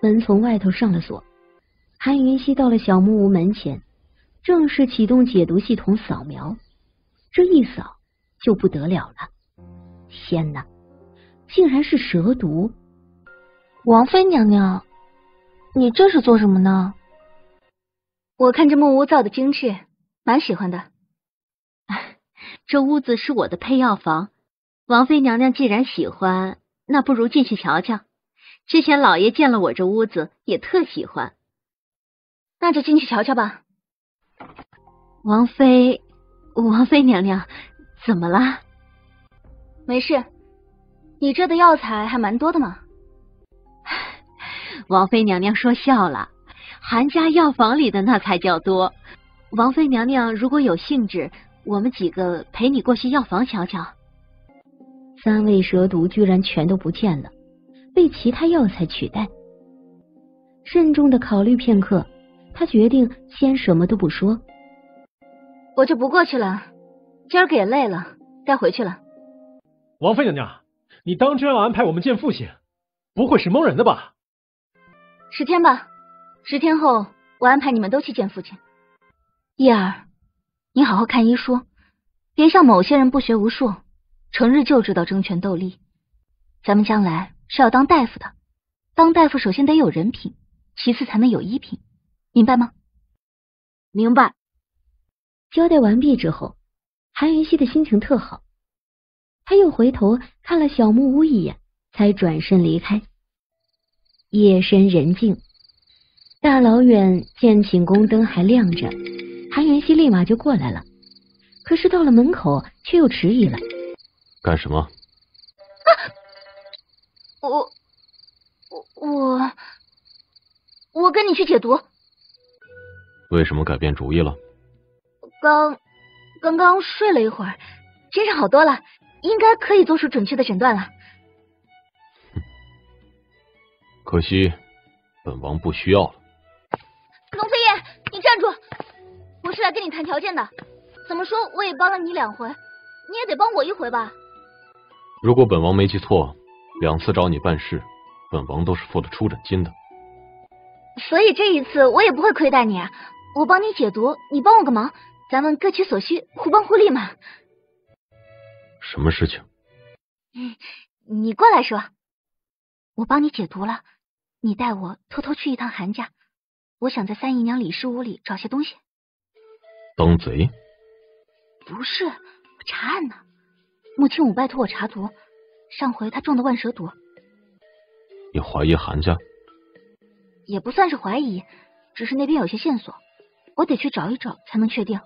S4: 门从外头上了锁。韩云熙到了小木屋门前，正式启动解毒系统扫描。这一扫就不得了了，天哪，竟然是蛇毒！
S17: 王妃娘娘，你这是做什么呢？
S18: 我看这木屋造的精致，蛮喜欢的。
S5: 这屋子是我的配药房，王妃娘娘既然喜欢，那不如进去瞧瞧。之前老爷见了我这屋子，也特喜欢。
S18: 那就进去瞧瞧吧。
S5: 王妃娘娘，怎么了？
S18: 没事，你这的药材还蛮多的嘛。
S5: 王妃娘娘说笑了，韩家药房里的那才叫多。王妃娘娘如果有兴致，我们几个陪你过去药房瞧瞧。
S4: 三味蛇毒居然全都不见了，被其他药材取代。慎重的考虑片刻，他决定先什么都不说。
S21: 我就不过去了，今儿个也累了，该回去了。
S10: 王妃娘娘，你当真要安排我们见父亲？不会是蒙人的吧
S21: ？10天吧，10天后我安排你们都去见父亲。叶儿，你好好看医书，别像某些人不学无术，成日就知道争权斗利。咱们将来是要当大夫的，当大夫首先得有人品，其次才能有医品，明白吗？明白。
S4: 交代完毕之后，韩云熙的心情特好，他又回头看了小木屋一眼，才转身离开。夜深人静，大老远见寝宫灯还亮着，韩云熙立马就过来了，可是到了门口却又迟疑了。
S13: 干什么？
S21: 我跟你去解毒。
S13: 为什么改变主意了？
S21: 刚刚睡了一会儿，精神好多了，应该可以做出准确的诊断了。
S13: 可惜，本王不需要了。
S21: 龙飞燕，你站住！我是来跟你谈条件的。怎么说我也帮了你2回，你也得帮我1回吧？
S13: 如果本王没记错，2次找你办事，本王都是付了出诊金的。
S21: 所以这一次我也不会亏待你啊！我帮你解毒，你帮我个忙，咱们各取所需，互帮互利嘛。
S13: 什么事情？
S21: 你过来说。我帮你解毒了，你带我偷偷去一趟韩家，我想在三姨娘李氏屋里找些东西。
S13: 当贼？
S21: 不是，我查案呢。穆青武拜托我查毒，上回他中的万蛇毒。
S13: 你怀疑韩家？
S21: 也不算是怀疑，只是那边有些线索，我得去找一找才能确定。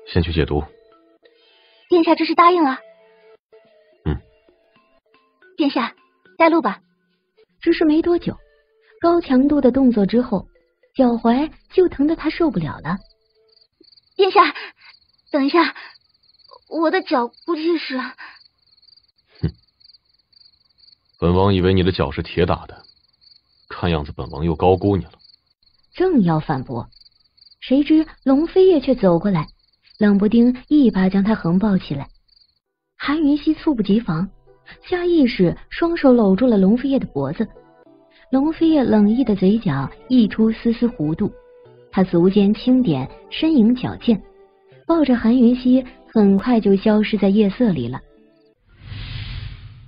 S13: 先去解毒。
S21: 殿下这是答应了？殿下，带路吧。
S4: 只是没多久，高强度的动作之后，脚踝就疼得他受不了了。
S21: 殿下，等一下，我的脚估计是……
S13: 本王以为你的脚是铁打的，看样子本王又高估你了。
S4: 正要反驳，谁知龙飞叶却走过来，冷不丁一把将他横抱起来。韩云熙猝不及防，下意识双手搂住了龙飞叶的脖子。龙飞叶冷意的嘴角溢出丝丝弧度，他足尖轻点，身影矫健，抱着韩云熙很快就消失在夜色里了。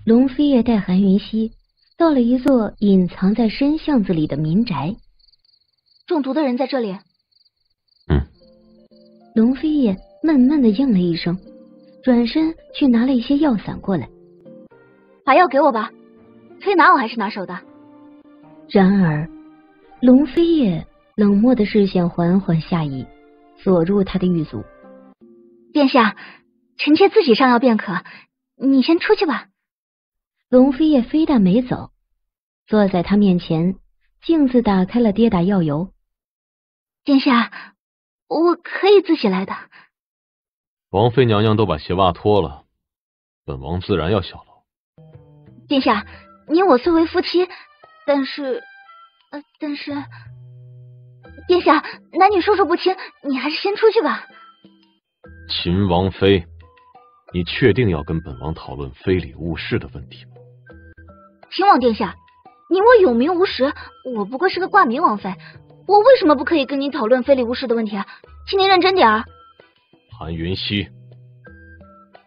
S4: 龙飞叶带韩云熙到了一座隐藏在深巷子里的民宅。
S21: 中毒的人在这里。
S4: 龙飞叶闷闷的应了一声，转身去拿了一些药散过来。
S21: 把药给我吧，可以拿我还是拿手的？
S4: 然而龙飞叶冷漠的视线缓缓下移，锁住他的玉足。
S21: 殿下，臣妾自己上药便可，你先出去吧。
S4: 龙飞叶非但没走，坐在他面前，径自打开了跌打药油。
S21: 殿下，我可以自己来的。
S13: 王妃娘娘都把鞋袜脱了，本王自然要效劳。
S21: 殿下，你我虽为夫妻，但是，殿下，男女授受不亲，你还是先出去吧。
S13: 秦王妃，你确定要跟本王讨论非礼勿视的问题吗？
S21: 秦王殿下，你我有名无实，我不过是个挂名王妃，我为什么不可以跟您讨论非礼勿视的问题啊？请您认真点儿。
S13: 韩云熙，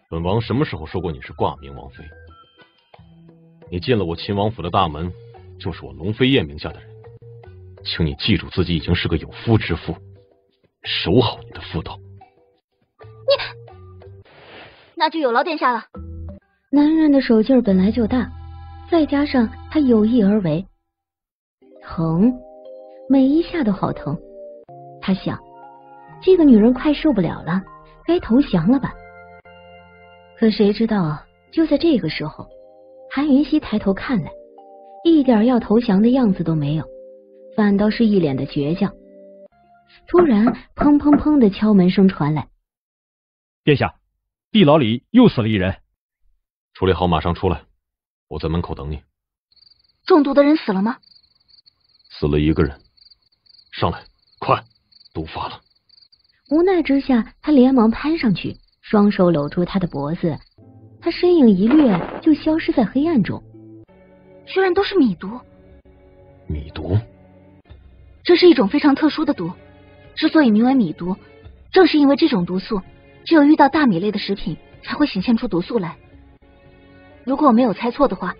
S13: 本王什么时候说过你是挂名王妃？你进了我秦王府的大门，就是我龙飞燕名下的人，请你记住自己已经是个有夫之妇，守好你的妇道。
S21: 那就有劳殿下了。
S4: 男人的手劲本来就大，再加上他有意而为，疼，每一下都好疼。他想，这个女人快受不了了，该投降了吧。可谁知道，就在这个时候，韩云熙抬头看来，一点要投降的样子都没有，反倒是一脸的倔强。突然，砰砰砰的敲门声传来。
S10: 殿下，地牢里又死了一人。
S13: 处理好马上出来，我在门口等你。
S21: 中毒的人死了吗？
S13: 死了一个人。上来，快，毒发了。
S4: 无奈之下，他连忙攀上去，双手搂住他的脖子，他身影一掠就消失在黑暗中。
S21: 居然都是米毒！
S13: 米毒？
S21: 这是一种非常特殊的毒，之所以名为米毒，正是因为这种毒素只有遇到大米类的食品才会显现出毒素来。如果我没有猜错的话，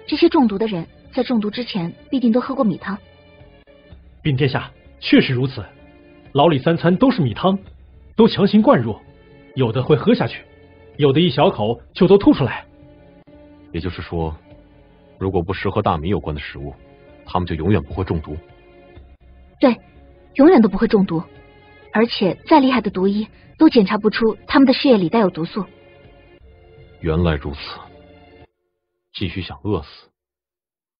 S21: 这些中毒的人在中毒之前必定都喝过米汤。
S10: 禀殿下，确实如此。牢里3餐都是米汤，都强行灌入，有的会喝下去，有的一小口就都吐出来。
S13: 也就是说，如果不吃和大米有关的食物，他们就永远不会中毒。
S21: 对，永远都不会中毒，而且再厉害的毒医都检查不出他们的血液里带有毒素。
S13: 原来如此，继续想饿死，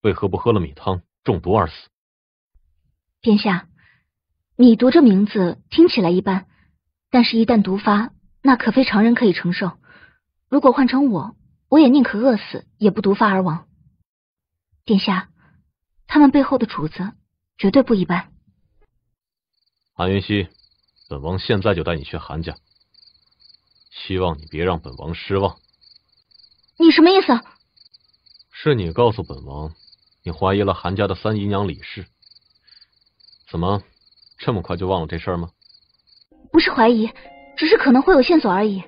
S13: 为何不喝了米汤中毒而死？
S21: 殿下，米毒这名字听起来一般，但是一旦毒发，那可非常人可以承受。如果换成我也宁可饿死，也不毒发而亡。殿下，他们背后的主子绝对不一般。
S13: 韩云熙，本王现在就带你去韩家，希望你别让本王失望。
S21: 你什么意思？
S13: 是你告诉本王，你怀疑了韩家的3姨娘李氏。怎么，这么快就忘了这事儿吗？
S21: 不是怀疑，只是可能会有线索而已。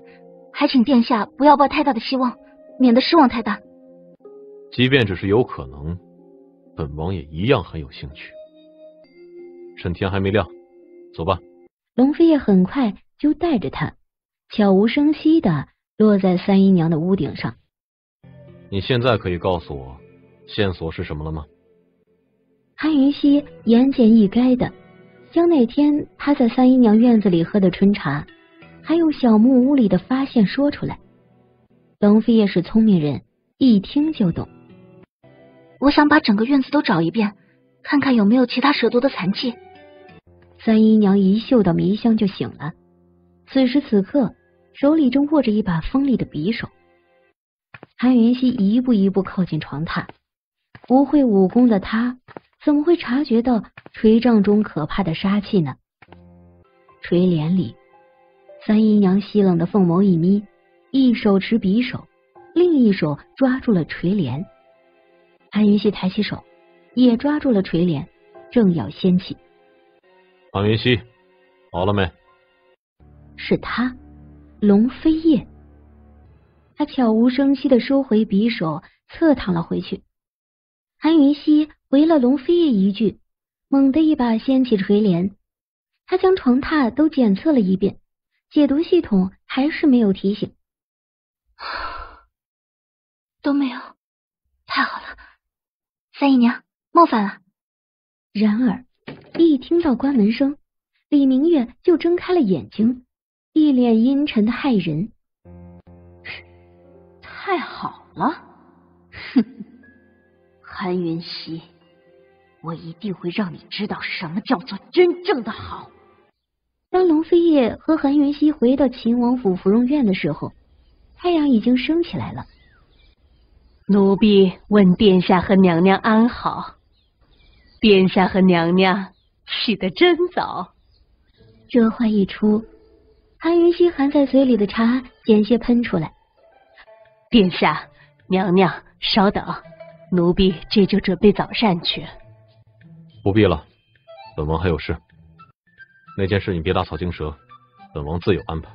S21: 还请殿下不要抱太大的希望，免得失望太大。
S13: 即便只是有可能，本王也一样很有兴趣。趁天还没亮，走吧。
S4: 龙飞也很快就带着他，悄无声息地落在3姨娘的屋顶上。
S13: 你现在可以告诉我，线索是什么了吗？
S4: 韩云熙言简意赅的将那天他在3姨娘院子里喝的春茶，还有小木屋里的发现说出来。龙飞也是聪明人，一听就懂。
S21: 我想把整个院子都找一遍，看看有没有其他蛇毒的残迹。
S4: 3姨娘一嗅到迷香就醒了，此时此刻手里正握着一把锋利的匕首。韩云熙一步一步靠近床榻，不会武功的他怎么会察觉到锤杖中可怕的杀气呢？垂帘里，3姨娘细冷的凤眸一眯，一手持匕首，另一手抓住了垂帘。韩云熙抬起手，也抓住了垂帘，正要掀起。
S13: 韩云熙，好了没？
S4: 是他，龙飞叶。他悄无声息地收回匕首，侧躺了回去。韩云熙回了龙飞叶一句，猛地一把掀起垂帘。他将床榻都检测了一遍，解毒系统还是没有提醒。
S21: 都没有，太好了。3姨娘，冒犯了。
S4: 然而一听到关门声，李明月就睁开了眼睛，一脸阴沉的骇人。
S6: 太好了，哼！韩云熙，我一定会让你知道什么叫做真正的好。
S4: 当龙飞叶和韩云熙回到秦王府芙蓉院的时候，太阳已经升起来了。
S14: 奴婢问殿下和娘娘安好。殿下和娘娘起得真早。
S4: 这话一出，韩云熙含在嘴里的茶险些喷出来。
S14: 殿下，娘娘，稍等，奴婢这就准备早膳去。
S13: 不必了，本王还有事。那件事你别打草惊蛇，本王自有安排。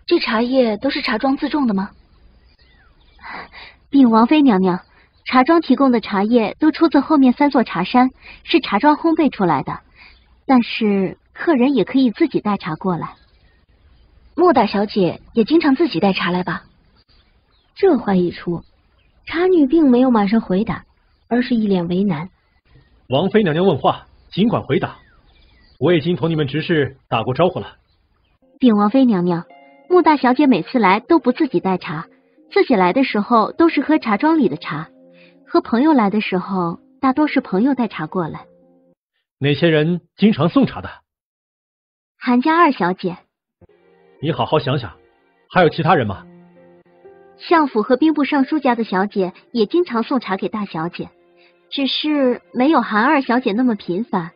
S21: 这茶叶都是茶庄自种的吗？
S20: 禀王妃娘娘，茶庄提供的茶叶都出自后面3座茶山，是茶庄烘焙出来的，但是客人也可以自己带茶过来。
S21: 莫大小姐也经常自己带茶来吧？
S4: 这话一出，茶女并没有马上回答，而是一脸为难。
S10: 王妃娘娘问话，尽管回答。我已经同你们执事打过招呼了。
S20: 禀王妃娘娘，穆大小姐每次来都不自己带茶，自己来的时候都是喝茶庄里的茶，和朋友来的时候大多是朋友带茶过来。
S10: 哪些人经常送茶的？
S20: 韩家2小姐。
S10: 你好好想想，还有其他人吗？
S20: 相府和兵部尚书家的小姐也经常送茶给大小姐，
S21: 只是没有韩二小姐那么频繁。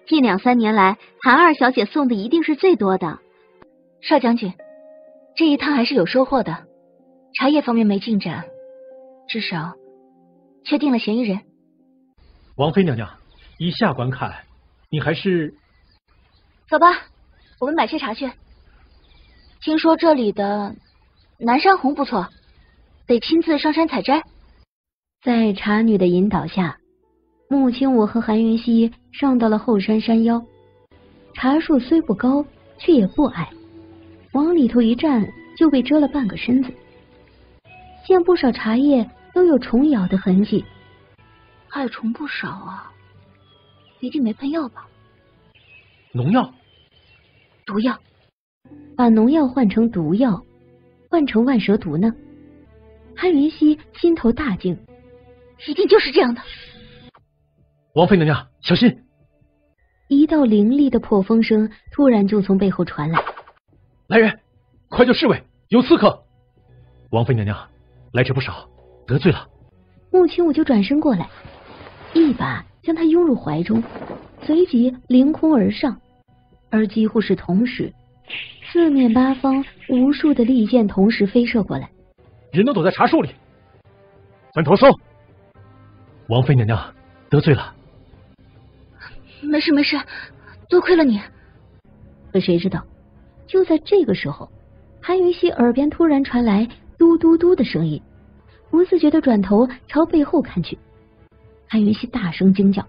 S21: 近2-3年来，韩二小姐送的一定是最多的。少将军，这一趟还是有收获的。茶叶方面没进展，至少确定了嫌疑人。
S10: 王妃娘娘，以下观看，你还是
S21: 走吧，我们买些茶去。听说这里的南山红不错，得亲自上山采摘。
S4: 在茶女的引导下，穆青武和韩云溪上到了后山山腰。茶树虽不高，却也不矮，往里头一站就被遮了半个身子。见不少茶叶都有虫咬的痕迹，
S21: 害虫不少啊，一定没喷药吧？
S10: 农药？
S21: 毒药？
S4: 把农药换成毒药，换成万蛇毒呢？韩云溪心头大惊，
S21: 一定就是这样的。
S10: 王妃娘娘，小心！
S4: 一道凌厉的破风声突然就从背后传来。
S10: 来人，快叫侍卫，有刺客！王妃娘娘，来者不少，得罪了。
S4: 穆青武就转身过来，一把将他拥入怀中，随即凌空而上，而几乎是同时，四面八方无数的利箭同时飞射过来。
S10: 人都躲在茶树里。分头搜。王妃娘娘，得罪了。
S21: 没事没事，多亏了你。
S4: 可谁知道，就在这个时候，韩云溪耳边突然传来嘟嘟嘟的声音，不自觉地转头朝背后看去。韩云溪大声惊叫，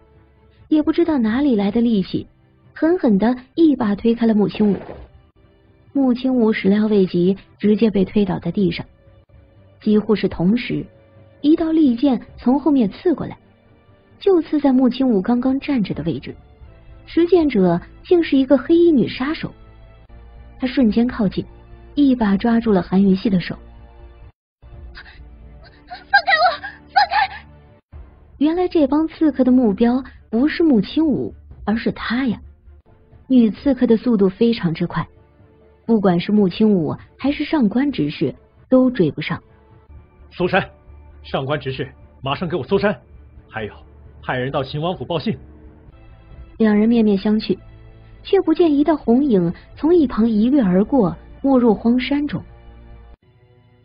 S4: 也不知道哪里来的力气，狠狠地一把推开了穆青武。穆青武始料未及，直接被推倒在地上。几乎是同时，一道利剑从后面刺过来，就刺在穆青武刚刚站着的位置。持剑者竟是一个黑衣女杀手。他瞬间靠近，一把抓住了韩云溪的手。
S21: 放开我！放开！
S4: 原来这帮刺客的目标不是穆青武，而是他呀。女刺客的速度非常之快，不管是穆青武还是上官执事都追不上。
S10: 搜山，上官执事，马上给我搜山！还有，派人到秦王府报信。
S4: 两人面面相觑，却不见一道红影从一旁一掠而过，没入荒山中。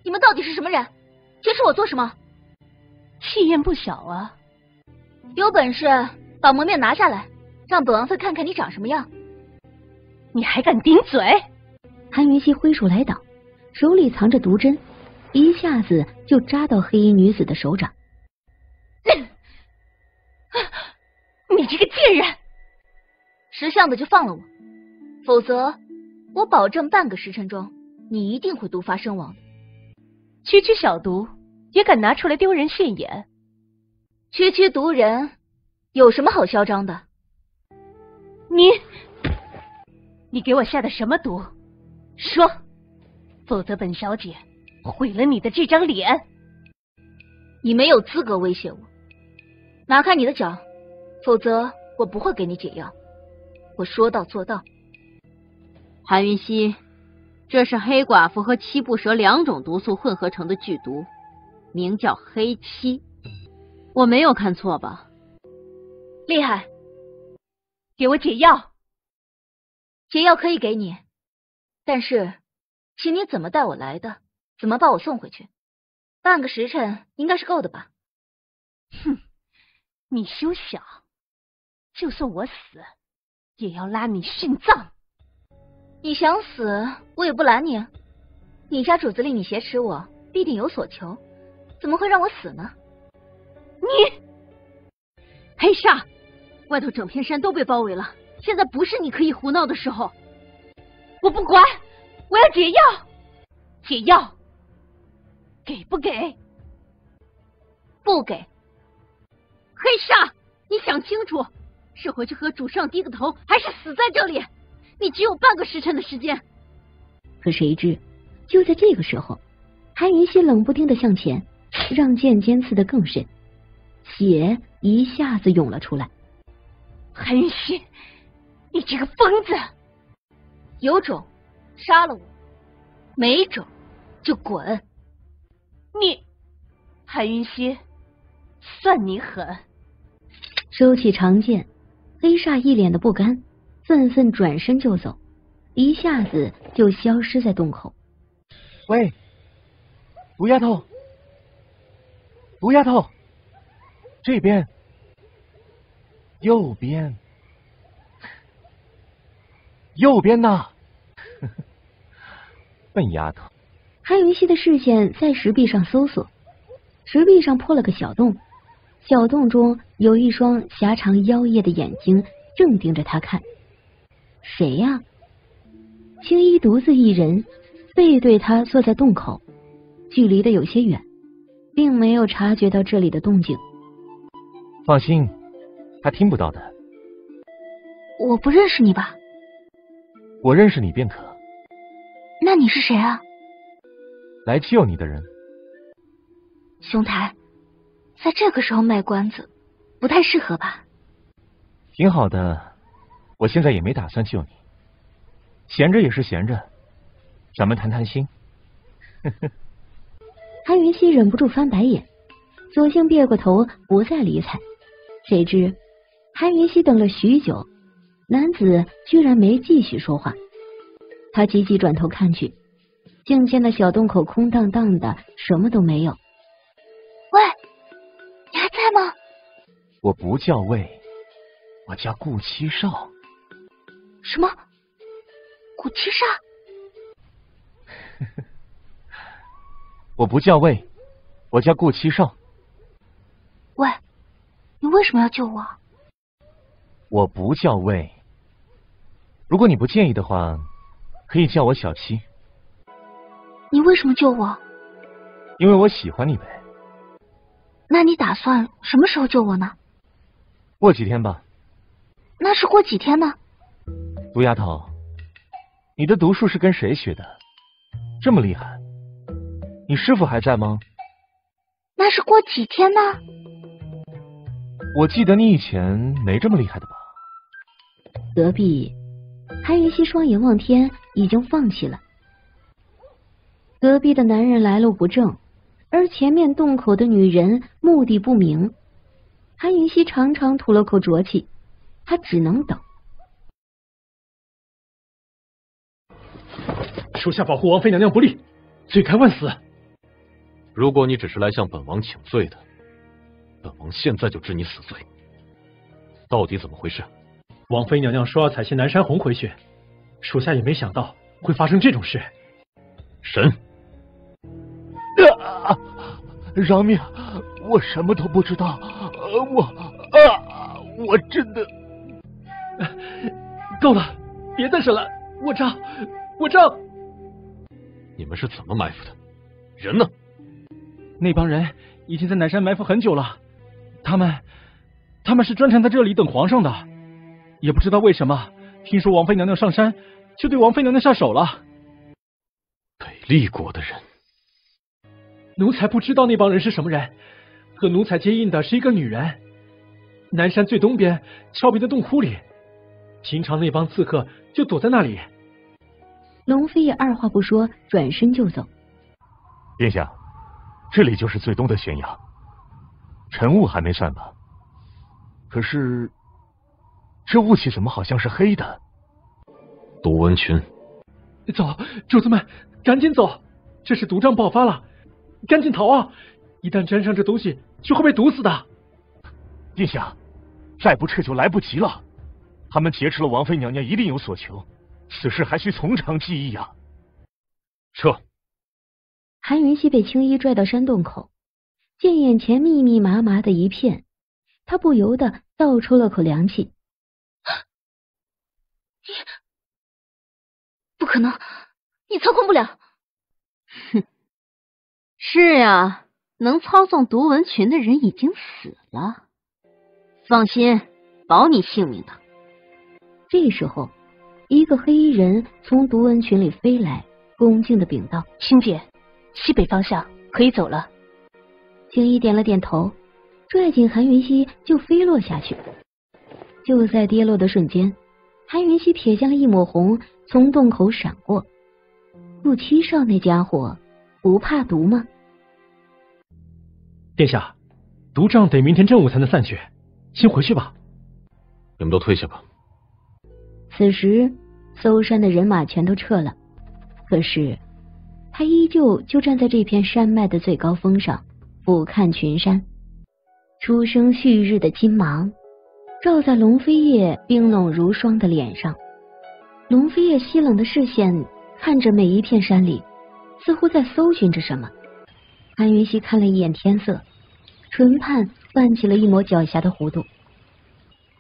S21: 你们到底是什么人？指使我做什么？
S14: 气焰不小啊！
S21: 有本事把蒙面拿下来，让本王妃看看你长什么样！
S14: 你还敢顶嘴？
S4: 韩云溪挥手来挡，手里藏着毒针，一下子就扎到黑衣女子的手掌。
S21: 你这个贱人！识相的就放了我，否则我保证半个时辰中你一定会毒发身亡的。
S14: 区区小毒也敢拿出来丢人现眼？
S21: 区区毒人有什么好嚣张的？
S14: 你给我下的什么毒？说，否则本小姐毁了你的这张脸。
S21: 你没有资格威胁我，拿开你的脚，否则我不会给你解药。我说到做到。
S5: 韩云溪，这是黑寡妇和七步蛇2种毒素混合成的剧毒，名叫黑漆。我没有看错吧？
S21: 厉害！
S14: 给我解药。
S21: 解药可以给你，但是请你怎么带我来的，怎么把我送回去？半个时辰应该是够的吧？
S14: 哼，你休想！就算我死，也要拉你殉葬。
S21: 你想死，我也不拦你。你家主子令你挟持我，必定有所求，怎么会让我死呢？
S14: 你黑煞，外头整片山都被包围了，现在不是你可以胡闹的时候。我不管，我要解药。解药，给不给？
S21: 不给。
S14: 黑煞，你想清楚，是回去和主上低个头，还是死在这里？你只有半个时辰的时间。
S4: 可谁知，就在这个时候，韩云溪冷不丁的向前，让剑尖刺得更深，血一下子涌了出来。
S14: 韩云溪，你这个疯子！
S21: 有种杀了我，没种就滚！
S14: 你，韩云溪，算你狠！
S4: 收起长剑，黑煞一脸的不甘，愤愤转身就走，一下子就消失在洞口。
S16: 喂，毒丫头，毒丫头，这边，右边，右边呐！笨丫头。
S4: 韩云溪的视线在石壁上搜索，石壁上破了个小洞，小洞中有一双狭长妖艳的眼睛正盯着他看。谁呀？青衣独自一人，背对他坐在洞口，距离的有些远，并没有察觉到这里的动静。
S16: 放心，他听不到的。
S21: 我不认识你吧？
S16: 我认识你便可。
S21: 那你是谁啊？
S16: 来救你的人。
S21: 兄台，在这个时候卖关子，不太适合吧？
S16: 挺好的，我现在也没打算救你，闲着也是闲着，咱们谈谈心。
S4: 韩云溪忍不住翻白眼，索性别过头不再理睬。谁知韩云溪等了许久，男子居然没继续说话。他急急转头看去，镜间的小洞口空荡荡的，什么都没有。
S21: 喂，你还在吗？
S16: 我不叫魏，我叫顾七少。
S21: 什么？顾七少？
S16: 我不叫魏，我叫顾七少。
S21: 喂，你为什么要救我？
S16: 我不叫魏，如果你不介意的话，可以叫我小七。
S21: 你为什么救我？
S16: 因为我喜欢你呗。
S21: 那你打算什么时候救我呢？
S16: 过几天吧。
S21: 那是过几天呢？
S16: 毒丫头，你的毒术是跟谁学的？这么厉害，你师傅还在吗？
S21: 那是过几天呢？
S16: 我记得你以前没这么厉害的吧？
S4: 隔壁，韩云溪双眼望天，已经放弃了。隔壁的男人来路不正，而前面洞口的女人目的不明。韩云溪长长吐了口浊气，他只能等。
S10: 属下保护王妃娘娘不力，罪该万死。
S13: 如果你只是来向本王请罪的，本王现在就治你死罪。到底怎么回事？
S10: 王妃娘娘说要采些南山红回去，属下也没想到会发生这种事。
S13: 神，
S11: 饶命！我什么都不知道，我真的
S10: 够了，别再审了，我账。
S13: 你们是怎么埋伏的？人呢？
S12: 那帮人已经在南山埋伏很久了，他们是专程在这里等皇上的，也不知道为什么，听说王妃娘娘上山，就对王妃娘娘下手了。
S13: 北厉国的人，
S10: 奴才不知道那帮人是什么人，和奴才接应的是一个女人。南山最东边峭壁的洞窟里，平常那帮刺客就躲在那里。
S4: 龙飞也二话不说，转身就走。
S7: 殿下，这里就是最东的悬崖，晨雾还没算吧？可是这雾气怎么好像是黑的？
S13: 毒蚊群。
S10: 走，主子们，赶紧走！这是毒瘴爆发了，赶紧逃啊！一旦沾上这东西，就会被毒死的。
S7: 殿下，再不撤就来不及了。他们劫持了王妃娘娘，一定有所求，此事还需从长计议啊！
S13: 撤！
S4: 韩云溪被青衣拽到山洞口，见眼前密密麻麻的一片，他不由得倒抽了口凉气。
S21: 不可能，你操控不了。
S5: 哼，是啊，能操纵毒蚊群的人已经死了。放心，保你性命的。
S4: 这时候，一个黑衣人从毒蚊群里飞来，恭敬的禀道：“
S21: 青姐，西北方向可以走了。”
S4: 青衣点了点头，拽紧韩云溪就飞落下去。就在跌落的瞬间，韩云溪瞥见了一抹红从洞口闪过。顾七少那家伙不怕毒吗？
S10: 殿下，毒瘴得明天正午才能散去，先回去吧。
S13: 你们都退下吧。
S4: 此时，搜山的人马全都撤了，可是他依旧就站在这片山脉的最高峰上，俯瞰群山。初升旭日的金芒照在龙飞叶冰冷如霜的脸上，龙飞叶稀冷的视线看着每一片山里，似乎在搜寻着什么。韩云溪看了一眼天色，唇畔泛起了一抹狡黠的弧度。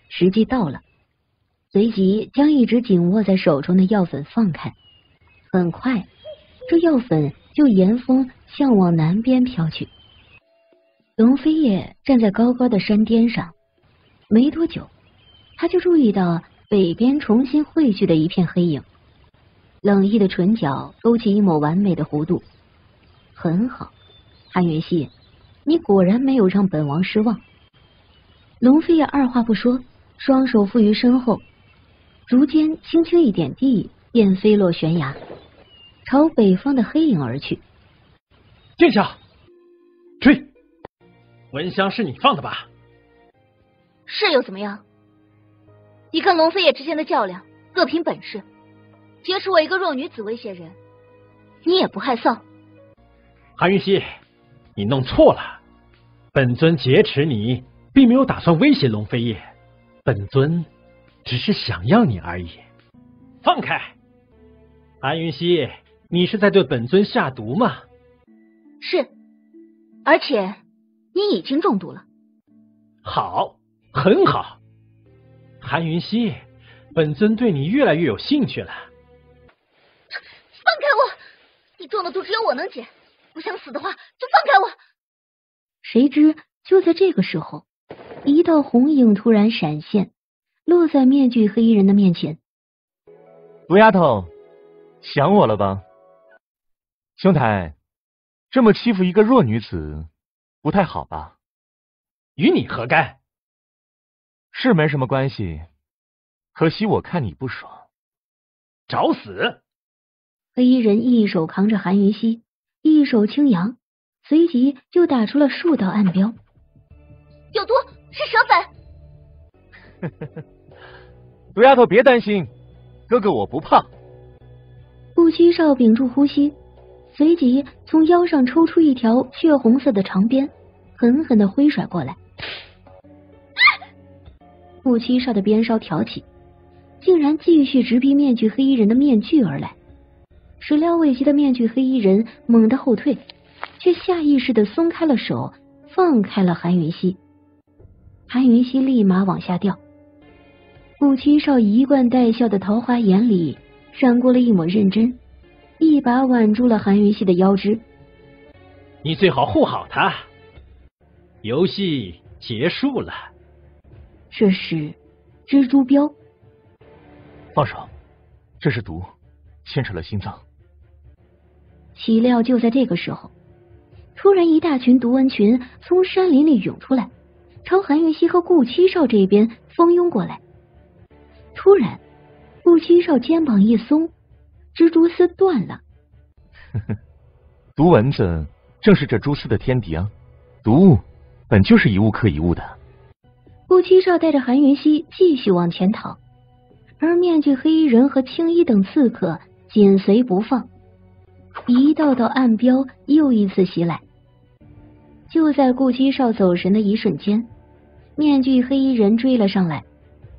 S4: 时机到了，随即将一直紧握在手中的药粉放开，很快这药粉就沿风向往南边飘去。龙飞叶站在高高的山巅上，没多久他就注意到北边重新汇聚的一片黑影，冷意的唇角勾起一抹完美的弧度。很好，韩云溪，你果然没有让本王失望。龙飞叶二话不说，双手负于身后，竹尖轻轻一点地，便飞落悬崖，朝北方的黑影而去。
S10: 殿下，追！蚊香是你放的吧？
S21: 是又怎么样？你跟龙飞叶之间的较量，各凭本事。劫持我一个弱女子威胁人，你也不害臊？
S10: 韩云溪，你弄错了。本尊劫持你，并没有打算威胁龙飞叶，本尊只是想要你而已。放开！韩云溪，你是在对本尊下毒吗？
S21: 是，而且你已经中毒了。
S10: 好，很好。韩云溪，本尊对你越来越有兴趣了。
S21: 放开我！你中的毒只有我能解，不想死的话就放开我。
S4: 谁知就在这个时候，一道红影突然闪现，落在面具黑衣人的面前。
S16: 毒丫头，想我了吧？兄台，这么欺负一个弱女子，不太好吧？
S10: 与你何干？
S16: 是没什么关系，可惜我看你不爽。
S10: 找死！
S4: 黑衣人一手扛着韩云溪，一手轻扬，随即就打出了数道暗标。
S21: 有毒，是蛇粉。
S16: 毒丫头别担心，哥哥我不怕。
S4: 顾七少屏住呼吸，随即从腰上抽出一条血红色的长鞭，狠狠地挥甩过来。顾七少的鞭梢挑起，竟然继续直逼面具黑衣人的面具而来。始料未及的面具黑衣人猛地后退，却下意识地松开了手，放开了韩云溪。韩云溪立马往下掉。顾七少一贯带笑的桃花眼里闪过了一抹认真，一把挽住了韩云溪的腰肢。
S10: 你最好护好他，游戏结束了。
S4: 这是蜘蛛镖。
S16: 放手，这是毒，牵扯了心脏。
S4: 岂料就在这个时候，突然一大群毒蚊群从山林里涌出来，朝韩云溪和顾七少这边蜂拥过来。突然，顾七少肩膀一松，蜘蛛丝断了。
S16: 毒蚊子正是这蛛丝的天敌啊，毒物本就是一物克一物的。
S4: 顾七少带着韩云溪继续往前逃，而面具黑衣人和青衣等刺客紧随不放。一道道暗标又一次袭来。就在顾七少走神的一瞬间，面具黑衣人追了上来，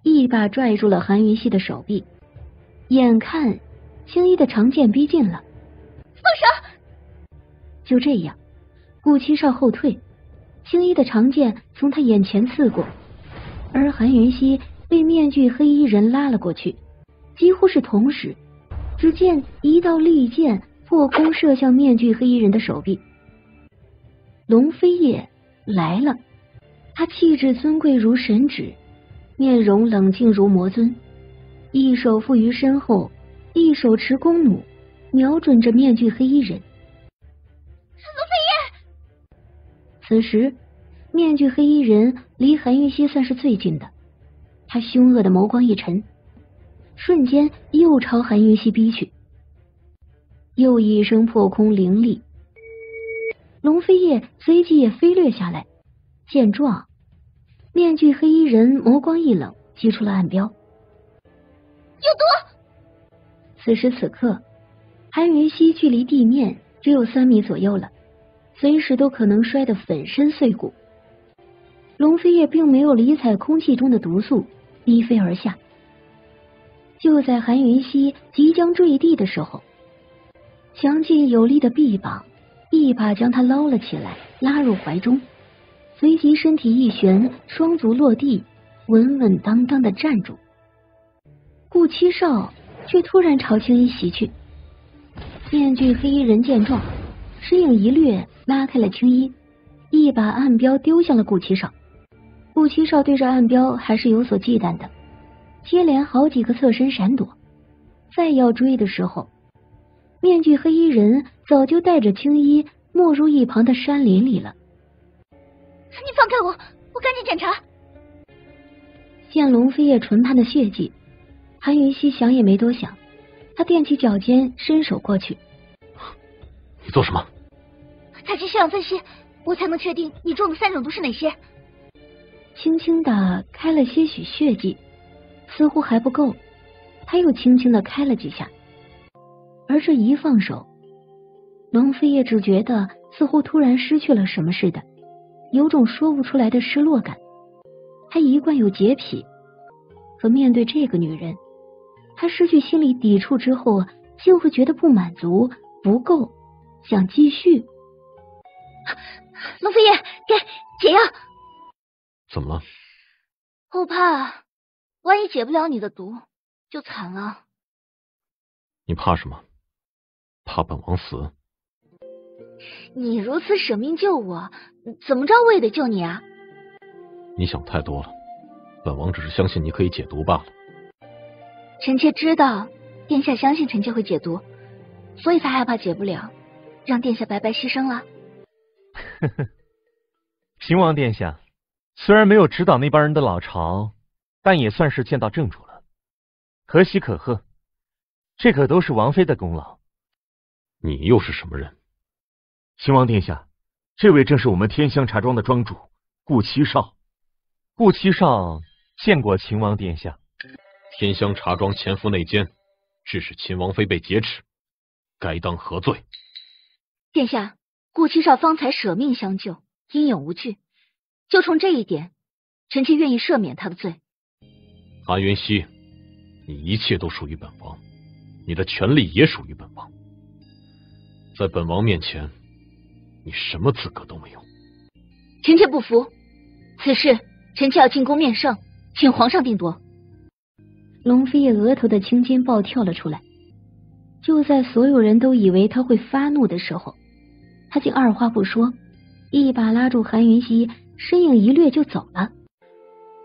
S4: 一把拽住了韩云溪的手臂。眼看青衣的长剑逼近了，
S21: 放手！
S4: 就这样，顾七少后退，青衣的长剑从他眼前刺过，而韩云溪被面具黑衣人拉了过去。几乎是同时，只见一道利剑破空射向面具黑衣人的手臂。龙飞叶来了，他气质尊贵如神旨，面容冷静如魔尊，一手负于身后，一手持弓弩，瞄准着面具黑衣人。
S21: 龙飞叶！
S4: 此时，面具黑衣人离韩玉溪算是最近的，他凶恶的眸光一沉，瞬间又朝韩玉溪逼去。又一声破空凌厉，龙飞叶随即也飞掠下来。见状，面具黑衣人眸光一冷，击出了暗标。
S9: 有毒！
S4: 此时此刻，韩云熙距离地面只有3米左右了，随时都可能摔得粉身碎骨。龙飞叶并没有理睬空气中的毒素，低飞而下。就在韩云熙即将坠地的时候，强劲有力的臂膀一把将他捞了起来，拉入怀中，随即身体一旋，双足落地，稳稳当当的站住。顾七少却突然朝青衣袭去。面具黑衣人见状，身影一掠，拉开了青衣，一把暗标丢向了顾七少。顾七少对着暗标还是有所忌惮的，接连好几个侧身闪躲。再要追的时候，面具黑衣人早就带着青衣没入一旁的山林里了。
S9: 你放开我，我赶紧检查。
S4: 见龙飞叶唇畔的血迹，韩云熙想也没多想，他踮起脚尖伸手过去。
S13: 你做什么？
S9: 采集血样分析，我才能确定你中的3种毒是哪些。
S4: 轻轻地开了些许血迹，似乎还不够，他又轻轻地开了几下。而这一放手，龙飞叶只觉得似乎突然失去了什么似的，有种说不出来的失落感。他一贯有洁癖，可面对这个女人，他失去心理抵触之后，竟会觉得不满足、不够，想继续。
S9: 龙飞叶，给解药。
S13: 怎么了？
S9: 我怕，万一解不了你的毒，就惨了。
S13: 你怕什么？怕本王死？
S9: 你如此舍命救我，怎么着我也得救你啊！
S13: 你想太多了，本王只是相信你可以解毒罢了。
S9: 臣妾知道殿下相信臣妾会解毒，所以才害怕解不了，让殿下白白牺牲了。
S16: 呵呵，秦王殿下，虽然没有指导那帮人的老巢，但也算是见到正主了，可喜可贺。这可都是王妃的功劳。
S13: 你又是什么人？
S16: 秦王殿下，这位正是我们天香茶庄的庄主顾七少。顾七少见过秦王殿下。
S13: 天香茶庄潜伏内奸，致使秦王妃被劫持，该当何罪？
S9: 殿下，顾七少方才舍命相救，英勇无惧，就冲这一点，臣妾愿意赦免他的罪。
S13: 韩云熙，你一切都属于本王，你的权利也属于本王，在本王面前，你什么资格都没有。
S9: 臣妾不服，此事臣妾要进宫面圣，请皇上定夺。
S4: 龙飞叶额头的青筋暴跳了出来，就在所有人都以为他会发怒的时候，他竟二话不说，一把拉住韩云熙，身影一掠就走了。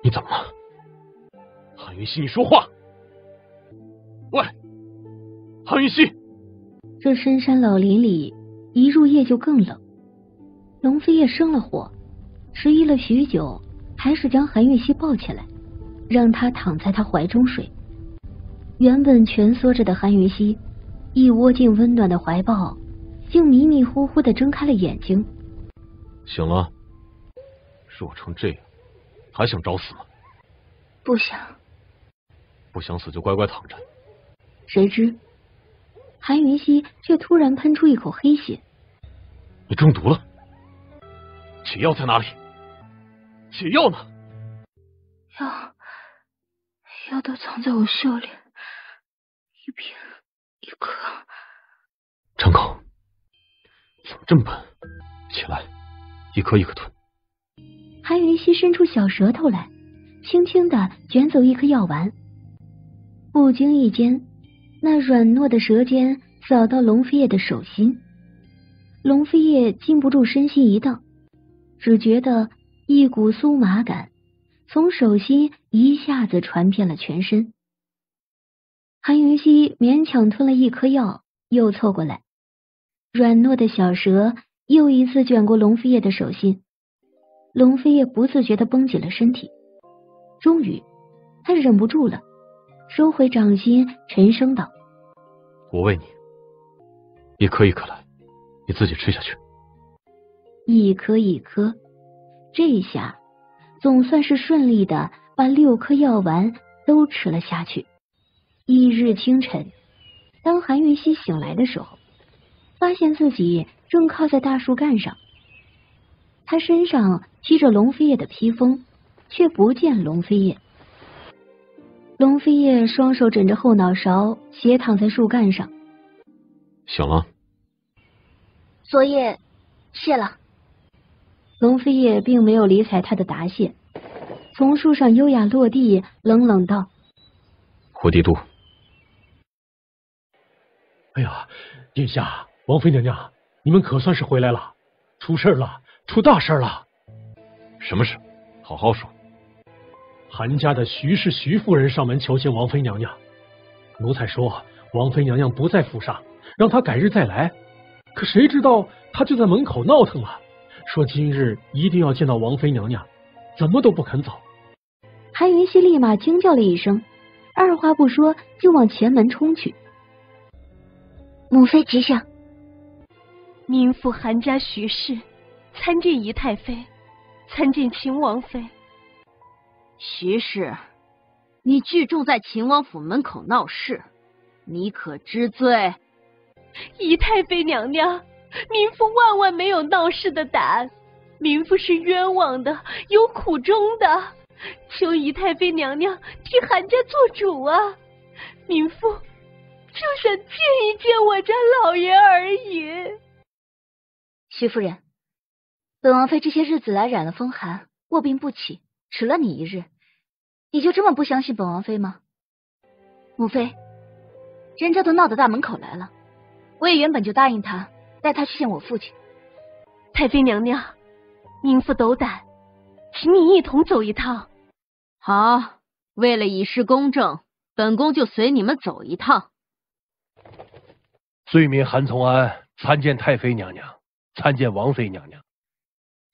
S13: 你怎么了？韩云熙，你说话！喂，韩云熙！
S4: 这深山老林里，一入夜就更冷。龙飞叶生了火，迟疑了许久，还是将韩云熙抱起来，让他躺在他怀中睡。原本蜷缩着的韩云熙，一窝进温暖的怀抱，竟迷迷糊糊地睁开了眼睛。
S13: 醒了？弱成这样，还想找死吗？
S9: 不想。
S13: 不想死就乖乖躺着。
S4: 谁知韩云熙却突然喷出一口黑血。
S13: 你中毒了？解药在哪里？解药呢？
S18: 药都藏在我袖里，一瓶一颗。
S13: 张口，怎么这么笨？起来，一颗一颗吞。
S4: 韩云熙伸出小舌头来，轻轻地卷走一颗药丸。不经意间，那软糯的舌尖扫到龙飞叶的手心，龙飞叶禁不住身心一荡，只觉得一股酥麻感从手心一下子传遍了全身。韩云熙勉强吞了一颗药，又凑过来，软糯的小舌又一次卷过龙飞叶的手心。龙飞叶不自觉地绷紧了身体，终于他忍不住了，收回掌心，沉声道：
S13: 我喂你，一颗一颗来，你自己吃下去。
S4: 一颗一颗，这下总算是顺利的把6颗药丸都吃了下去。翌日清晨，当韩云熙醒来的时候，发现自己正靠在大树干上。他身上披着龙飞叶的披风，却不见龙飞叶。龙飞叶双手枕着后脑勺，斜躺在树干上。
S13: 醒了。
S21: 昨夜谢了。
S4: 龙飞叶并没有理睬他的答谢，从树上优雅落地，冷冷道：
S13: 回帝都。
S10: 哎呀，殿下，王妃娘娘，你们可算是回来了，出事了，出大事了。
S13: 什么事？好好说。
S10: 韩家的徐氏徐夫人上门求见王妃娘娘，奴才说王妃娘娘不在府上，让她改日再来。可谁知道她就在门口闹腾了，说今日一定要见到王妃娘娘，怎么都不肯走。
S4: 韩云熙立马惊叫了一声，二话不说就往前门冲去。
S21: 母妃吉祥。
S14: 民妇韩家徐氏参见姨太妃，参见秦王妃。
S5: 徐氏，你聚众在秦王府门口闹事，你可知罪？
S14: 姨太妃娘娘，民妇万万没有闹事的胆，民妇是冤枉的，有苦衷的，求姨太妃娘娘替韩家做主啊！民妇就想见一见我家老爷而已。
S21: 徐夫人，本王妃这些日子来染了风寒，卧病不起，迟了你一日，你就这么不相信本王妃吗？母妃，人家都闹到大门口来了，我也原本就答应他，带他去见我父亲。
S14: 太妃娘娘，民妇斗胆，请你一同走一趟。
S5: 好，为了以示公正，本宫就随你们走一趟。
S11: 罪民韩从安参见太妃娘娘，参见王妃娘娘。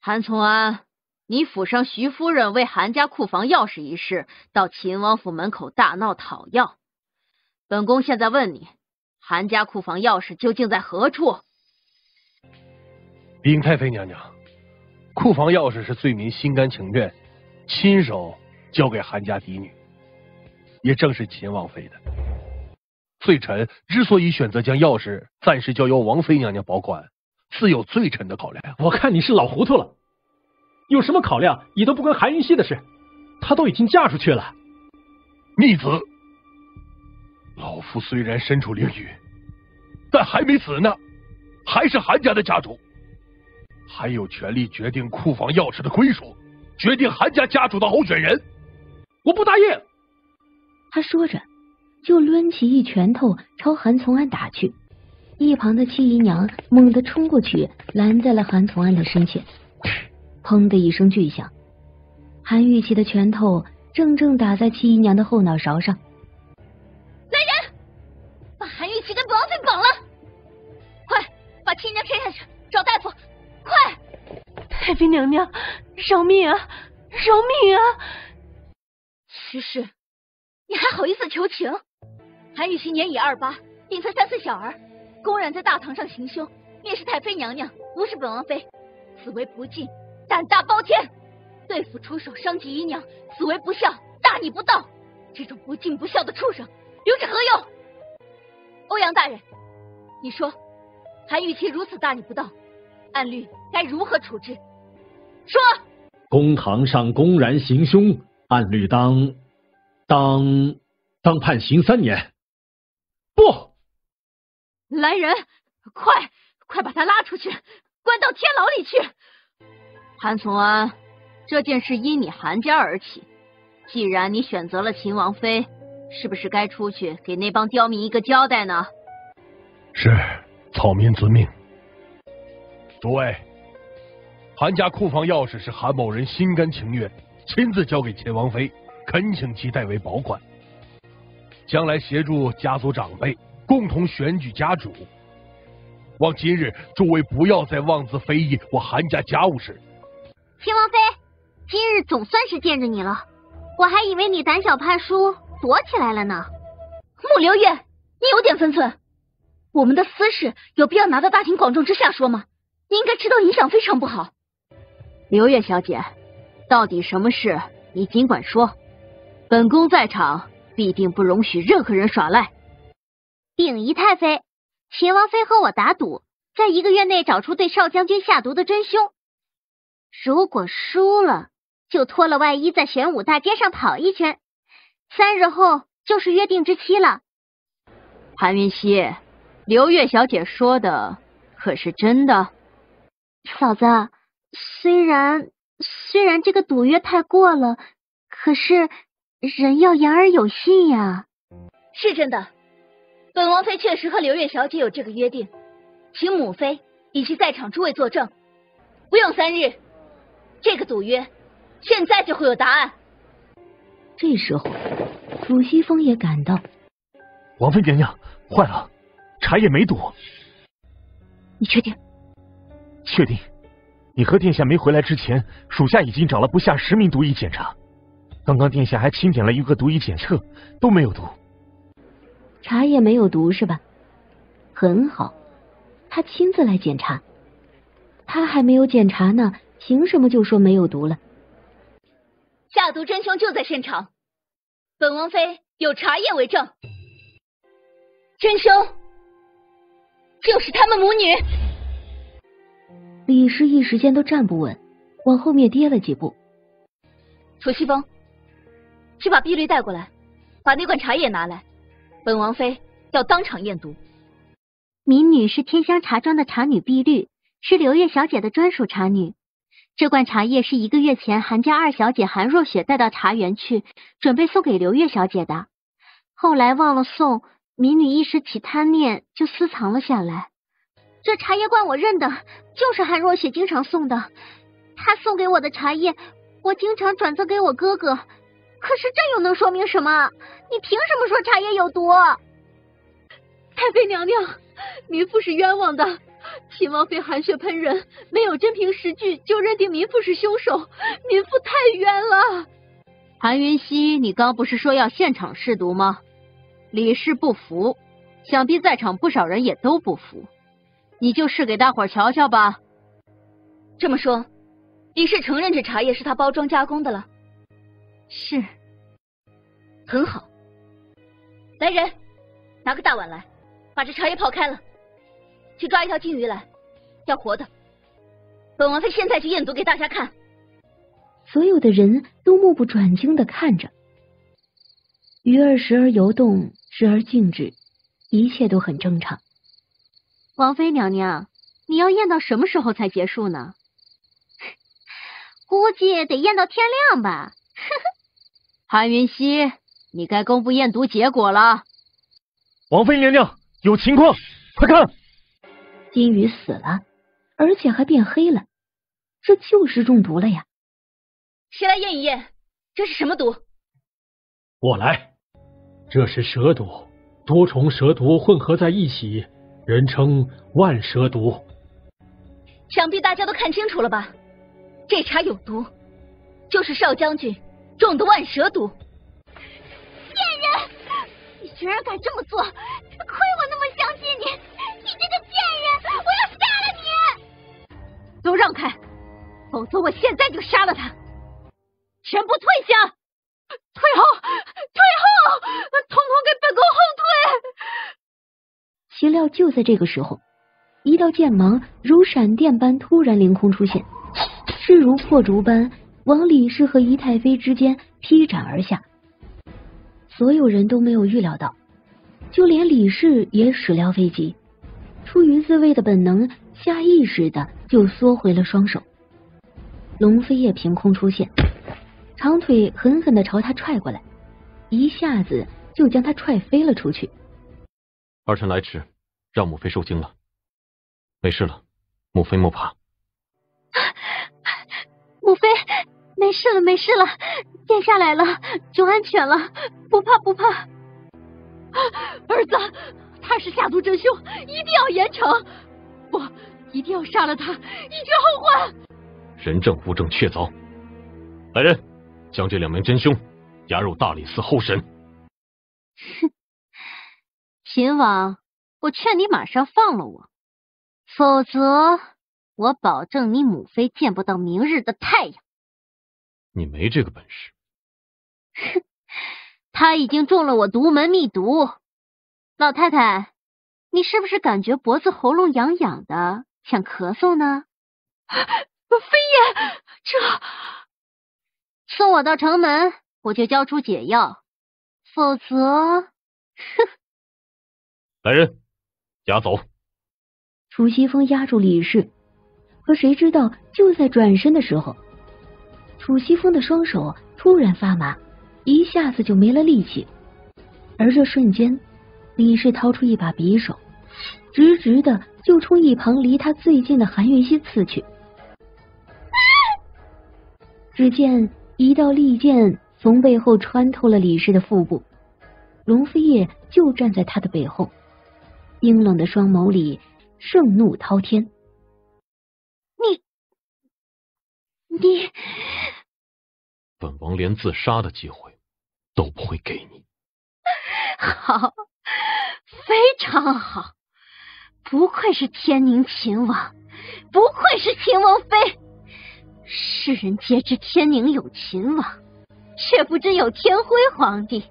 S5: 韩从安，你府上徐夫人为韩家库房钥匙一事，到秦王府门口大闹讨要。本宫现在问你，韩家库房钥匙究竟在何处？
S11: 禀太妃娘娘，库房钥匙是罪民心甘情愿亲手交给韩家嫡女，也正是秦王妃的。罪臣之所以选择将钥匙暂时交由王妃娘娘保管，自有罪臣的考量。
S10: 我看你是老糊涂了，有什么考量也都不关韩云熙的事，她都已经嫁出去了。
S11: 逆子，老夫虽然身处囹圄，但还没死呢，还是韩家的家主，还有权利决定库房钥匙的归属，决定韩家家主的候选人。
S10: 我不答应。
S4: 他说着就抡起一拳头朝韩从安打去，一旁的戚姨娘猛地冲过去拦在了韩从安的身前。砰的一声巨响，韩玉琪的拳头正正打在戚姨娘的后脑勺上。
S21: 来人，把韩玉琪跟本王妃绑了，快把戚姨娘推下去找大夫，快！
S14: 太妃娘娘，饶命啊，饶命啊！
S21: 徐氏，你还好意思求情？韩玉琪年已28，顶才3岁小儿，公然在大堂上行凶，蔑视太妃娘娘，无视本王妃，此为不敬，胆大包天；对付出手伤及姨娘，此为不孝，大逆不道。这种不敬不孝的畜生，留着何用？欧阳大人，你说韩玉琪如此大逆不道，按律该如何处置？说。
S10: 公堂上公然行凶，按律当判刑3年。不，
S5: 来人，快把他拉出去，关到天牢里去！韩从安，这件事因你韩家而起，既然你选择了秦王妃，是不是该出去给那帮刁民一个交代呢？
S11: 是，草民遵命。诸位，韩家库房钥匙是韩某人心甘情愿亲自交给秦王妃，恳请其代为保管，将来协助家族长辈共同选举家主。望今日诸位不要再妄自非议我韩家家务事。
S15: 秦王妃，今日总算是见着你了，我还以为你胆小怕输躲起来了呢。
S21: 穆流月，你有点分寸，我们的私事有必要拿到大庭广众之下说吗？你应该知道影响非常不好。
S5: 刘月小姐，
S21: 到底什么事？你尽管说，本宫在场，必定不容许任何人耍赖。
S20: 禀仪太妃，秦王妃和我打赌，在1个月内找出对少将军下毒的真凶。如果输了，就脱了外衣在玄武大街上跑一圈，3日后就是约定之期了。
S21: 韩云溪，刘月小姐说的可是真的？
S20: 嫂子，虽然这个赌约太过了，可是人要言而有信呀。
S21: 是真的，本王妃确实和刘月小姐有这个约定，请母妃以及在场诸位作证。不用3日，这个赌约现在就会有答案。
S4: 这时候，楚西风也赶到。
S7: 王妃娘娘，坏了，茶叶没毒。
S21: 你确定？
S7: 确定。你和殿下没回来之前，属下已经找了不下10名毒医检查。刚刚殿下还钦点了1个毒医检测，都没有毒。
S4: 茶叶没有毒是吧？很好，他亲自来检查。他还没有检查呢，凭什么就说没有毒了？
S21: 下毒真凶就在现场，本王妃有茶叶为证，真凶就是他们母女。
S4: 李氏一时间都站不稳，往后面跌了几步。
S21: 楚西风，去把碧绿带过来，把那罐茶叶拿来，本王妃要当场验毒。
S20: 民女是天香茶庄的茶女碧绿，是刘月小姐的专属茶女。这罐茶叶是1个月前韩家2小姐韩若雪带到茶园去，准备送给刘月小姐的。后来忘了送，民女一时起贪念，就私藏了下来。这茶叶罐我认得，就是韩若雪经常送的。她送给我的茶叶，我经常转赠给我哥哥。可是这又能说明什么？你凭什么说茶叶有毒？
S14: 太妃娘娘，民妇是冤枉的。秦王妃含血喷人，没有真凭实据就认定民妇是凶手，民妇太冤了。
S21: 韩云溪，你刚不是说要现场试毒吗？李氏不服，想必在场不少人也都不服。你就试给大伙瞧瞧吧。这么说，李氏承认这茶叶是他包装加工的了？
S20: 是。
S21: 很好。来人，拿个大碗来，把这茶叶泡开了。去抓一条金鱼来，要活的。本王妃现在就验毒给大家看。
S4: 所有的人都目不转睛地看着，鱼儿时而游动，时而静止，一切都很正常。
S21: 王妃娘娘，你要验到什么时候才结束呢？
S20: 估计得验到天亮吧。
S21: 韩云溪，你该公布验毒结果了。
S7: 王妃娘娘，有情况，快看！
S4: 金鱼死了，而且还变黑了，这就是中毒了呀！
S21: 谁来验一验？这是什么毒？
S10: 我来。这是蛇毒，多重蛇毒混合在一起，人称万蛇毒。
S21: 想必大家都看清楚了吧？这茶有毒，就是少将军中的万蛇毒。
S20: 贱人！你居然敢这么做！亏我那么相信你！你这个贱人！我要杀了你！
S21: 都让开，否则我现在就杀了他！全部退下！退后！退后！统统给本宫后退！
S4: 岂料就在这个时候，一道剑芒如闪电般突然凌空出现，势如破竹般往李氏和仪太妃之间劈斩而下。所有人都没有预料到，就连李氏也始料未及，出于自卫的本能，下意识的就缩回了双手。龙飞也凭空出现，长腿狠狠的朝他踹过来，一下子就将他踹飞了出去。
S13: 儿臣来迟，让母妃受惊了。没事了，母妃莫怕。
S20: 母妃，没事了，没事了，殿下来了，就安全了，不怕不怕。
S14: 儿子，他是下毒真凶，一定要严惩，不，一定要杀了他，以绝后患。
S13: 人证物证确凿，来人，将这2名真凶押入大理寺候审。
S21: 哼，秦王，我劝你马上放了我，否则我保证你母妃见不到明日的太阳。
S13: 你没这个本事。
S21: 哼，他已经中了我独门秘毒。老太太，你是不是感觉脖子喉咙痒痒的，想咳嗽呢？
S14: 飞爷，这
S21: 送我到城门，我就交出解药，否则，哼！
S13: 来人，押走。
S4: 楚西风压住李氏，可谁知道就在转身的时候，楚西风的双手突然发麻，一下子就没了力气。而这瞬间，李氏掏出一把匕首，直直的就冲一旁离他最近的韩云熙刺去。只见一道利剑从背后穿透了李氏的腹部，龙飞叶就站在他的背后，冰冷的双眸里盛怒滔天。
S21: 你，
S13: 本王连自杀的机会都不会给你。
S21: 好，非常好，不愧是天宁秦王，不愧是秦王妃。世人皆知天宁有秦王，却不知有天辉皇帝。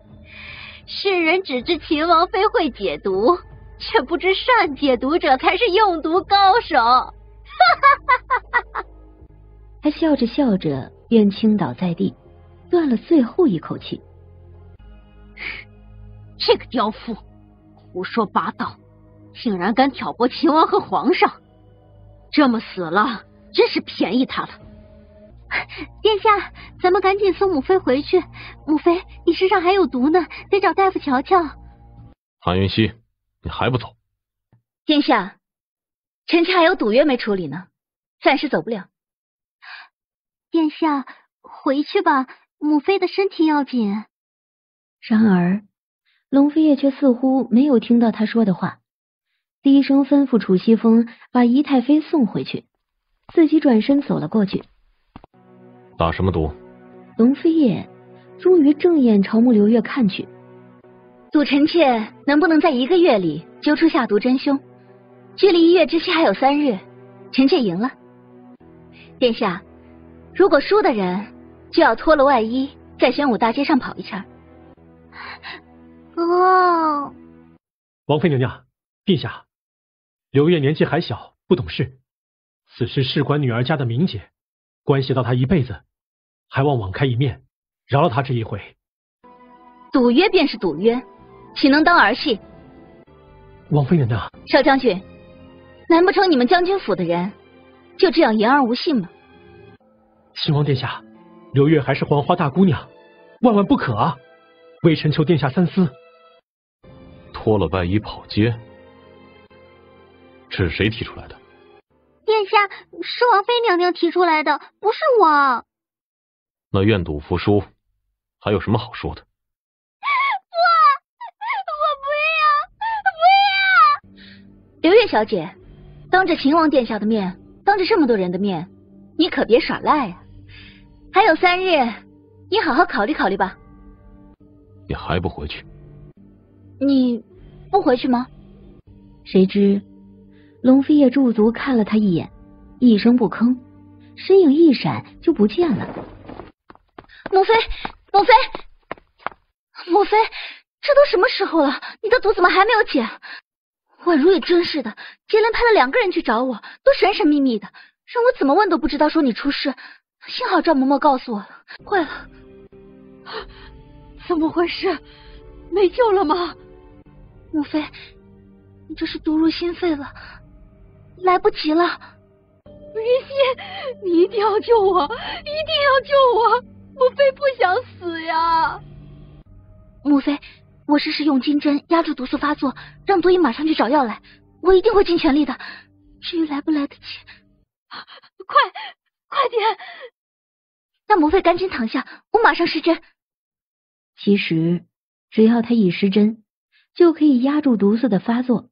S21: 世人只知秦王妃会解毒，却不知善解毒者才是用毒高手。哈哈哈哈哈！
S4: 他笑着笑着便倾倒在地，断了最后一口气。
S21: 这个刁妇胡说八道，竟然敢挑拨秦王和皇上，这么死了真是便宜他了。殿下，咱们赶紧送母妃回去。母妃，你身上还有毒呢，得找大夫瞧瞧。
S13: 韩云熙，你还不走？
S21: 殿下，臣妾还有赌约没处理呢，暂时走不了。殿下，回去吧，母妃的身体要紧。
S4: 然而，龙飞叶却似乎没有听到他说的话，低声吩咐楚西风把仪太妃送回去，自己转身走了过去。
S13: 打什么赌？
S4: 龙飞叶终于正眼朝穆流月看去，
S21: 赌臣妾能不能在1个月里揪出下毒真凶，距离1月之期还有3日，臣妾赢了。殿下，如果输的人就要脱了外衣，在玄武大街上跑一圈。
S9: 哦，
S10: 王妃娘娘，陛下，刘月年纪还小，不懂事，此事事关女儿家的名节，关系到她一辈子，还望网开一面，饶了她这一回。
S21: 赌约便是赌约，岂能当儿戏？
S10: 王妃娘娘，
S21: 少将军，难不成你们将军府的人就这样言而无信吗？
S10: 秦王殿下，刘月还是黄花大姑娘，万万不可啊！微臣求殿下三思。
S13: 脱了外衣跑街，这是谁提出来的？
S9: 殿下，是王妃娘娘提出来的，不是我。
S13: 那愿赌服输，还有什么好说的？
S21: 我不要！刘月小姐，当着秦王殿下的面，当着这么多人的面，你可别耍赖啊！还有3日，你好好考虑考虑吧。
S13: 你还不回去？
S21: 你不回去吗？
S4: 谁知龙飞叶驻足看了他一眼，一声不吭，身影一闪就不见了。
S21: 母妃，母妃，母妃，这都什么时候了，你的毒怎么还没有解？宛如也真是的，接连派了2个人去找我，都神神秘秘的，让我怎么问都不知道说你出事。幸好赵嬷嬷告诉我了，坏了，
S14: 怎么回事？没救了吗？
S21: 母妃，你这是毒入心肺了，来不及了。
S14: 云溪，你一定要救我，一定要救我！母妃不想死呀！
S21: 母妃，我试试用金针压住毒素发作，让毒瘾马上去找药来，我一定会尽全力的。至于来不来得及，
S14: 快点！
S21: 那母妃赶紧躺下，我马上施针。
S4: 其实只要他一施针，就可以压住毒素的发作，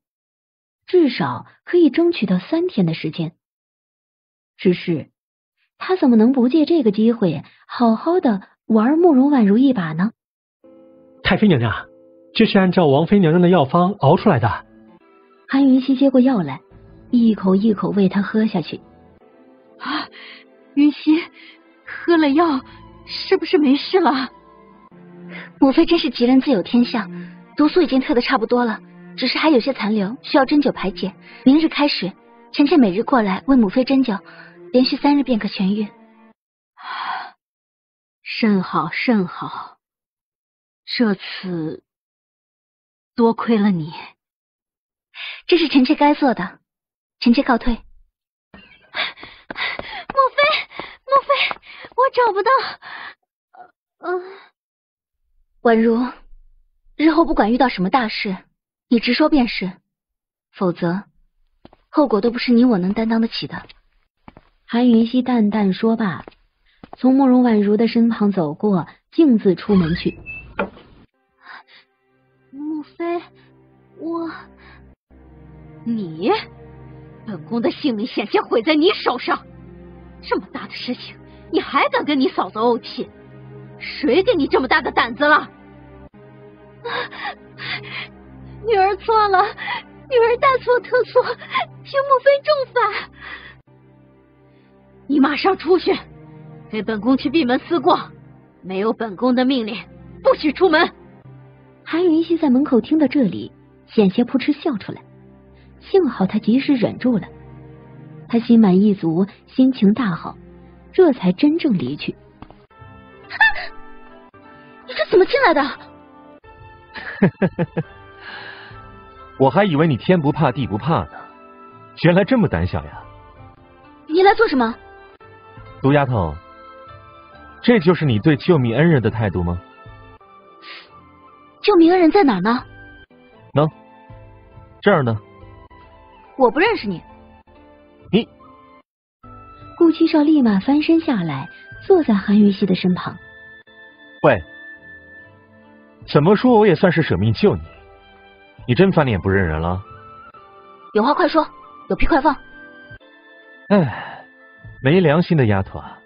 S4: 至少可以争取到3天的时间。只是他怎么能不借这个机会好好的玩慕容婉如一把呢？
S10: 太妃娘娘，这是按照王妃娘娘的药方熬出来的。
S4: 韩云熙接过药来，一口一口喂他喝下去。
S14: 云溪，喝了药
S21: 是不是没事了？母妃真是吉人自有天相，毒素已经退得差不多了，只是还有些残留，需要针灸排解。明日开始，臣妾每日过来为母妃针灸，连续3日便可痊愈。
S20: 甚好甚好，这次多亏了你。
S21: 这是臣妾该做的，臣妾告退。
S18: 莫非，我找不到。
S21: 婉如，日后不管遇到什么大事，你直说便是，否则后果都不是你我能担当得起的。
S4: 韩云熙淡淡说罢，从慕容婉如的身旁走过，径自出门去。
S20: 母妃，你，本宫的性命险些毁在你手上，这么大的事情，你还敢跟你嫂子怄气？谁给你这么大的胆子了？
S18: 女儿错了，女儿大错特错，请母妃重罚。
S20: 你马上出去，给本宫去闭门思过，没有本宫的命令，不许出门。
S4: 韩云熙在门口听到这里，险些扑哧笑出来，幸好他及时忍住了。他心满意足，心情大好，这才真正离去。
S21: 你这怎么进来的？
S16: 我还以为你天不怕地不怕呢，原来这么胆小呀！
S21: 你来做什么？
S16: 毒丫头，这就是你对救命恩人的态度吗？
S21: 救命恩人在哪儿呢？
S16: 呢？这儿呢。
S21: 我不认识你。
S16: 你。
S4: 顾七少立马翻身下来，坐在韩云熙的身旁。
S16: 喂，怎么说我也算是舍命救你，你真翻脸不认人了？
S21: 有话快说，有屁快放。
S16: 哎，没良心的丫头啊！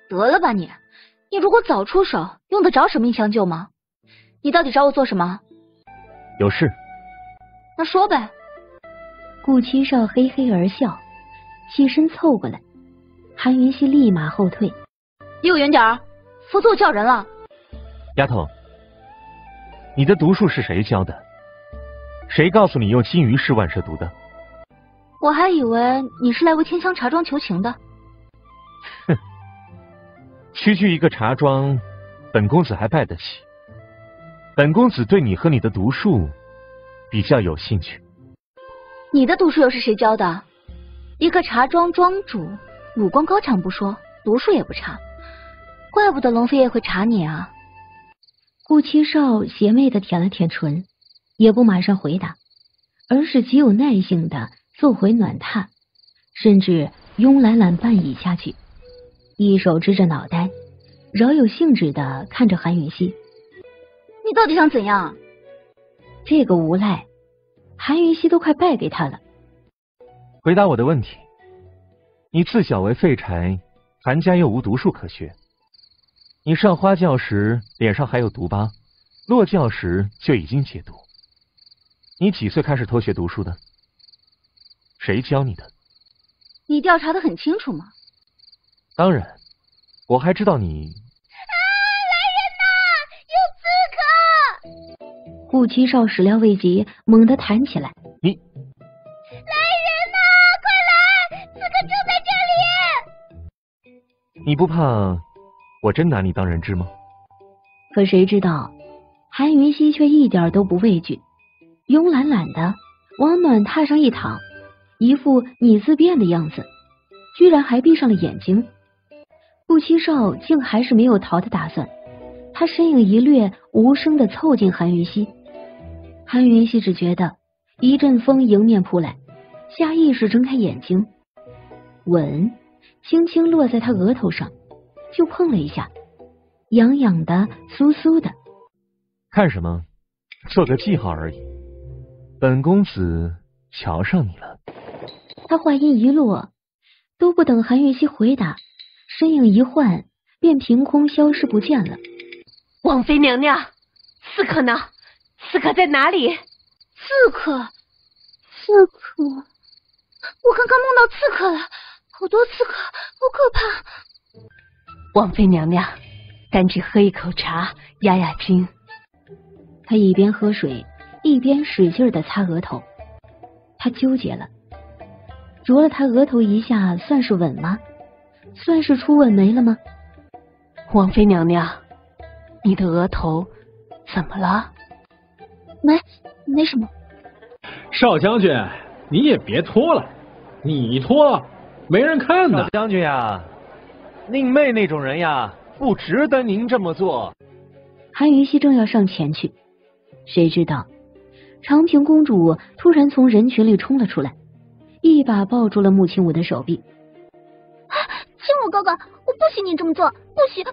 S21: 得了吧你！你如果早出手，用得着舍命相救吗？你到底找我做什么？
S16: 有事。
S21: 那说呗。
S4: 顾七少嘿嘿而笑，起身凑过来，韩云熙立马后退。
S21: 离我远点儿，否则我叫人了。
S16: 丫头，你的毒术是谁教的？谁告诉你用金鱼式万蛇毒的？
S21: 我还以为你是来为天香茶庄求情的。
S16: 哼，区区一个茶庄，本公子还拜得起。本公子对你和你的毒术比较有兴趣。
S21: 你的毒术又是谁教的？一个茶庄庄主，武功高强不说，毒术也不差，怪不得龙飞也会查你啊。
S4: 顾七少邪魅的舔了舔唇，也不马上回答，而是极有耐性的坐回暖榻，甚至慵懒懒半倚下去，一手支着脑袋，饶有兴致的看着韩云熙。
S21: 你到底想怎样？
S4: 这个无赖，韩云熙都快败给他了。
S16: 回答我的问题，你自小为废柴，韩家又无毒术可学。你上花轿时脸上还有毒疤，落轿时就已经解毒。你几岁开始偷学毒术的？谁教你的？
S21: 你调查得很清楚吗？
S16: 当然，我还知道你。
S4: 顾七少始料未及，猛地弹起来。
S16: 你
S18: 来人呐！快来！刺客就在这里！
S16: 你不怕我真拿你当人质吗？
S4: 可谁知道，韩云熙却一点都不畏惧，慵懒懒的往暖榻上一躺，一副你自便的样子，居然还闭上了眼睛。顾七少竟还是没有逃的打算，他身影一掠，无声的凑近韩云熙。韩云熙只觉得一阵风迎面扑来，下意识睁开眼睛，吻轻轻落在他额头上，就碰了一下，痒痒的，酥酥的。
S16: 看什么？做个记号而已。本公子瞧上你了。
S4: 他话音一落，都不等韩云熙回答，身影一换，便凭空消失不见了。
S14: 王妃娘娘，刺客呢？刺客在哪里？
S21: 刺客，我刚刚梦到刺客了，好多刺客，好可怕。
S14: 王妃娘娘，赶紧喝一口茶压压惊。
S4: 他一边喝水，一边使劲的擦额头。他纠结了，啄了他额头一下，算是吻吗？算是初吻没了吗？
S14: 王妃娘娘，你的额头怎么了？
S20: 没什么。
S12: 少将军，你也别脱了，你脱没人看的。
S16: 少将军呀，宁妹那种人呀，不值得您这么做。
S4: 韩云熙正要上前去，谁知道长平公主突然从人群里冲了出来，一把抱住了穆青武的手臂。
S15: 青武哥哥，我不许你这么做，不许！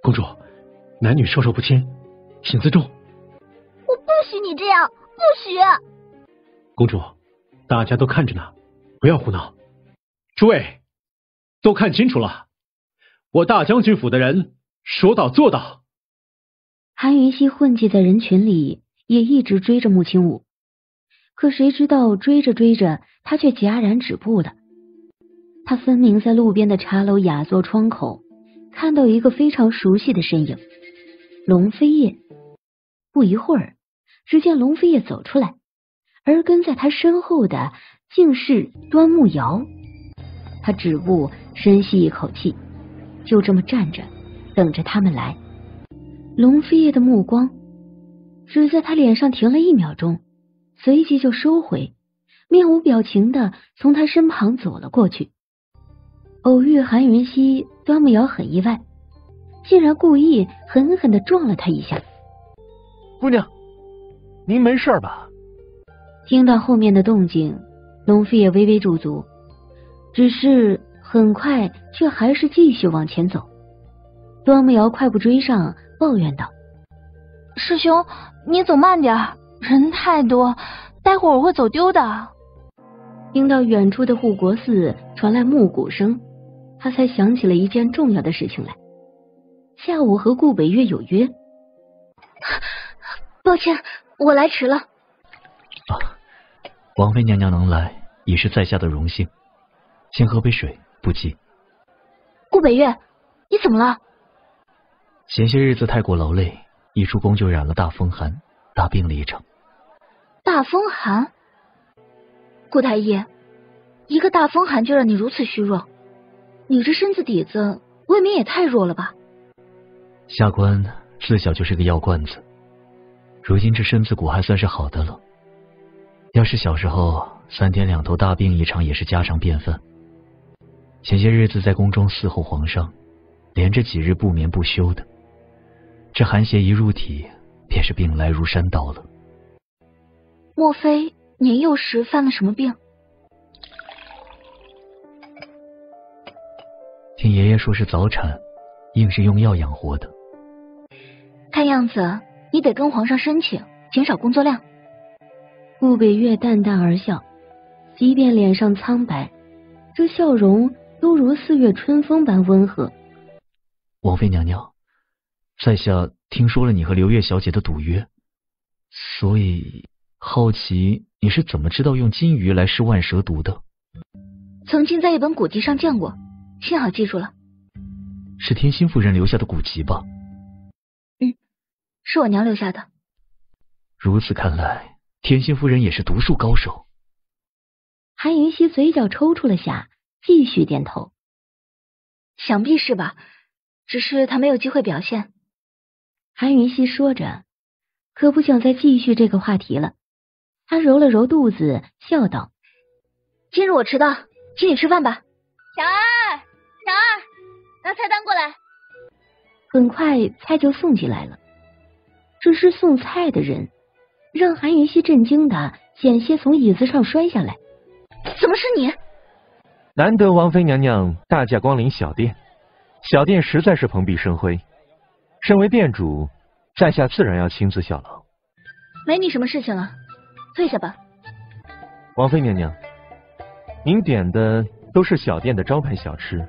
S10: 公主，男女授受不亲，请自重。
S15: 我不许你这样，不许！
S10: 公主，大家都看着呢，不要胡闹。诸位，都看清楚了，我大将军府的人说到做到。
S4: 韩云熙混迹在人群里，也一直追着穆青武，可谁知道追着追着，他却戛然止步了。他分明在路边的茶楼雅座窗口看到一个非常熟悉的身影，龙飞叶。不一会儿，只见龙飞叶走出来，而跟在他身后的竟是端木瑶。他止步，深吸一口气，就这么站着，等着他们来。龙飞叶的目光只在他脸上停了1秒钟，随即就收回，面无表情的从他身旁走了过去。偶遇韩云熙，端木瑶很意外，竟然故意狠狠的撞了他一下。
S16: 姑娘，您没事吧？
S4: 听到后面的动静，龙飞也微微驻足，只是很快却还是继续往前走。端木瑶快步追上，抱怨道：
S17: 师兄，你走慢点，人太多，待会儿我会走丢的。
S4: 听到远处的护国寺传来木鼓声，他才想起了一件重要的事情来。下午和顾北月有约。
S20: 抱歉，我来迟了。
S19: 王妃娘娘能来已是在下的荣幸，先喝杯水，不急。
S20: 顾北月，你怎么了？
S19: 前些日子太过劳累，一出宫就染了大风寒，大病了一场。
S20: 大风寒？顾太医，一个大风寒就让你如此虚弱，你这身子底子未免也太弱了吧？
S19: 下官自小就是个药罐子，如今这身子骨还算是好的了。要是小时候3天2头大病一场也是家常便饭。前些日子在宫中伺候皇上，连着几日不眠不休的，这寒邪一入体，便是病来如山倒了。
S20: 莫非年幼时犯了什么病？
S19: 听爷爷说是早产，硬是用药养活的。
S20: 看样子你得跟皇上申请减少工作量。
S4: 顾北月淡淡而笑，即便脸上苍白，这笑容都如4月春风般温和。
S19: 王妃娘娘，在下听说了你和刘月小姐的赌约，所以好奇你是怎么知道用金鱼来试万蛇毒的？
S20: 曾经在一本古籍上见过，幸好记住了。
S19: 是天心夫人留下的古籍吧？
S20: 是我娘留下的。
S19: 如此看来，天心夫人也是毒术高手。
S4: 韩云熙嘴角抽搐了下，继续点头。
S20: 想必是吧，只是他没有机会表现。
S4: 韩云熙说着，可不想再继续这个话题了。他揉了揉肚子，笑道：
S20: 今日我迟到，请你吃饭吧。
S17: 乔儿，拿菜单过来。
S4: 很快菜就送进来了，只是送菜的人让韩云熙震惊的险些从椅子上摔下来。
S20: 怎么是你？
S16: 难得王妃娘娘大驾光临小店，小店实在是蓬荜生辉。身为店主，在下自然要亲自效劳。
S20: 没你什么事情了，退下吧。
S16: 王妃娘娘，您点的都是小店的招牌小吃，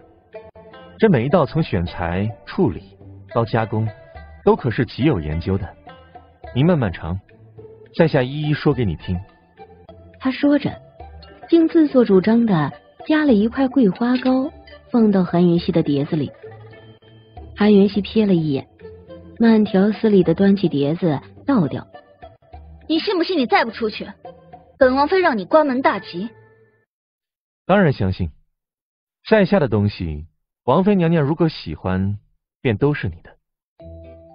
S16: 这每一道从选材、处理到加工，都可是极有研究的。您慢慢尝，在下一一说给你听。
S4: 他说着，竟自作主张的夹了一块桂花糕放到韩云熙的碟子里。韩云熙瞥了一眼，慢条斯理的端起碟子倒掉。
S21: 你信不信你再不出去，本王妃让你关门大吉？
S16: 当然相信，在下的东西，王妃娘娘如果喜欢，便都是你的。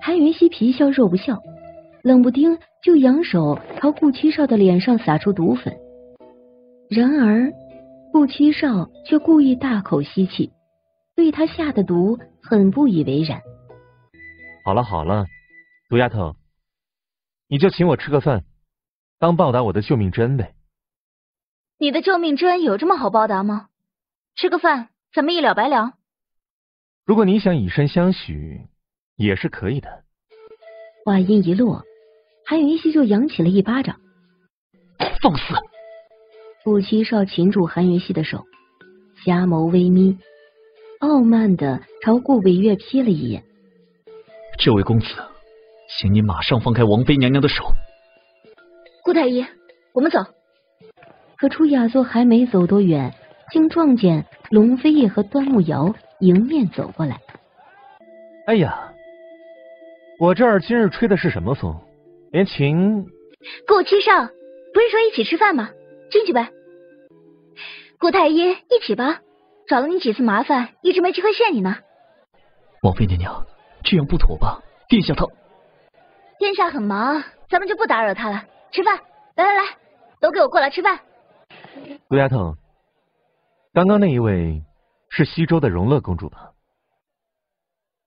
S4: 韩云熙皮笑肉不笑，冷不丁就扬手朝顾七少的脸上撒出毒粉。然而顾七少却故意大口吸气，对他下的毒很不以为然。
S16: 好了好了，毒丫头，你就请我吃个饭，当报答我的救命之恩呗。
S21: 你的救命之恩有这么好报答吗？吃个饭，咱们一了百了。
S16: 如果你想以身相许，也是可以的。
S4: 话音一落，韩云熙就扬起了一巴掌。
S8: 放肆！
S4: 顾七少擒住韩云熙的手，瞎眸微眯，傲慢的朝顾北月瞥了一眼。
S8: 这位公子，请你马上放开王妃娘娘的手。
S21: 顾太医，我们走。
S4: 可楚雅座还没走多远，竟撞见龙飞叶和端木瑶迎面走过来。
S16: 哎呀，我这儿今日吹的是什么风？连秦……
S21: 顾七少，不是说一起吃饭吗？进去呗。顾太医，一起吧，找了你几次麻烦，一直没机会谢你呢。
S8: 王妃娘娘，这样不妥吧？殿下他……
S21: 殿下很忙，咱们就不打扰他了。吃饭，来来来，都给我过来吃饭。
S16: 毒丫头，刚刚那一位是西周的荣乐公主吧？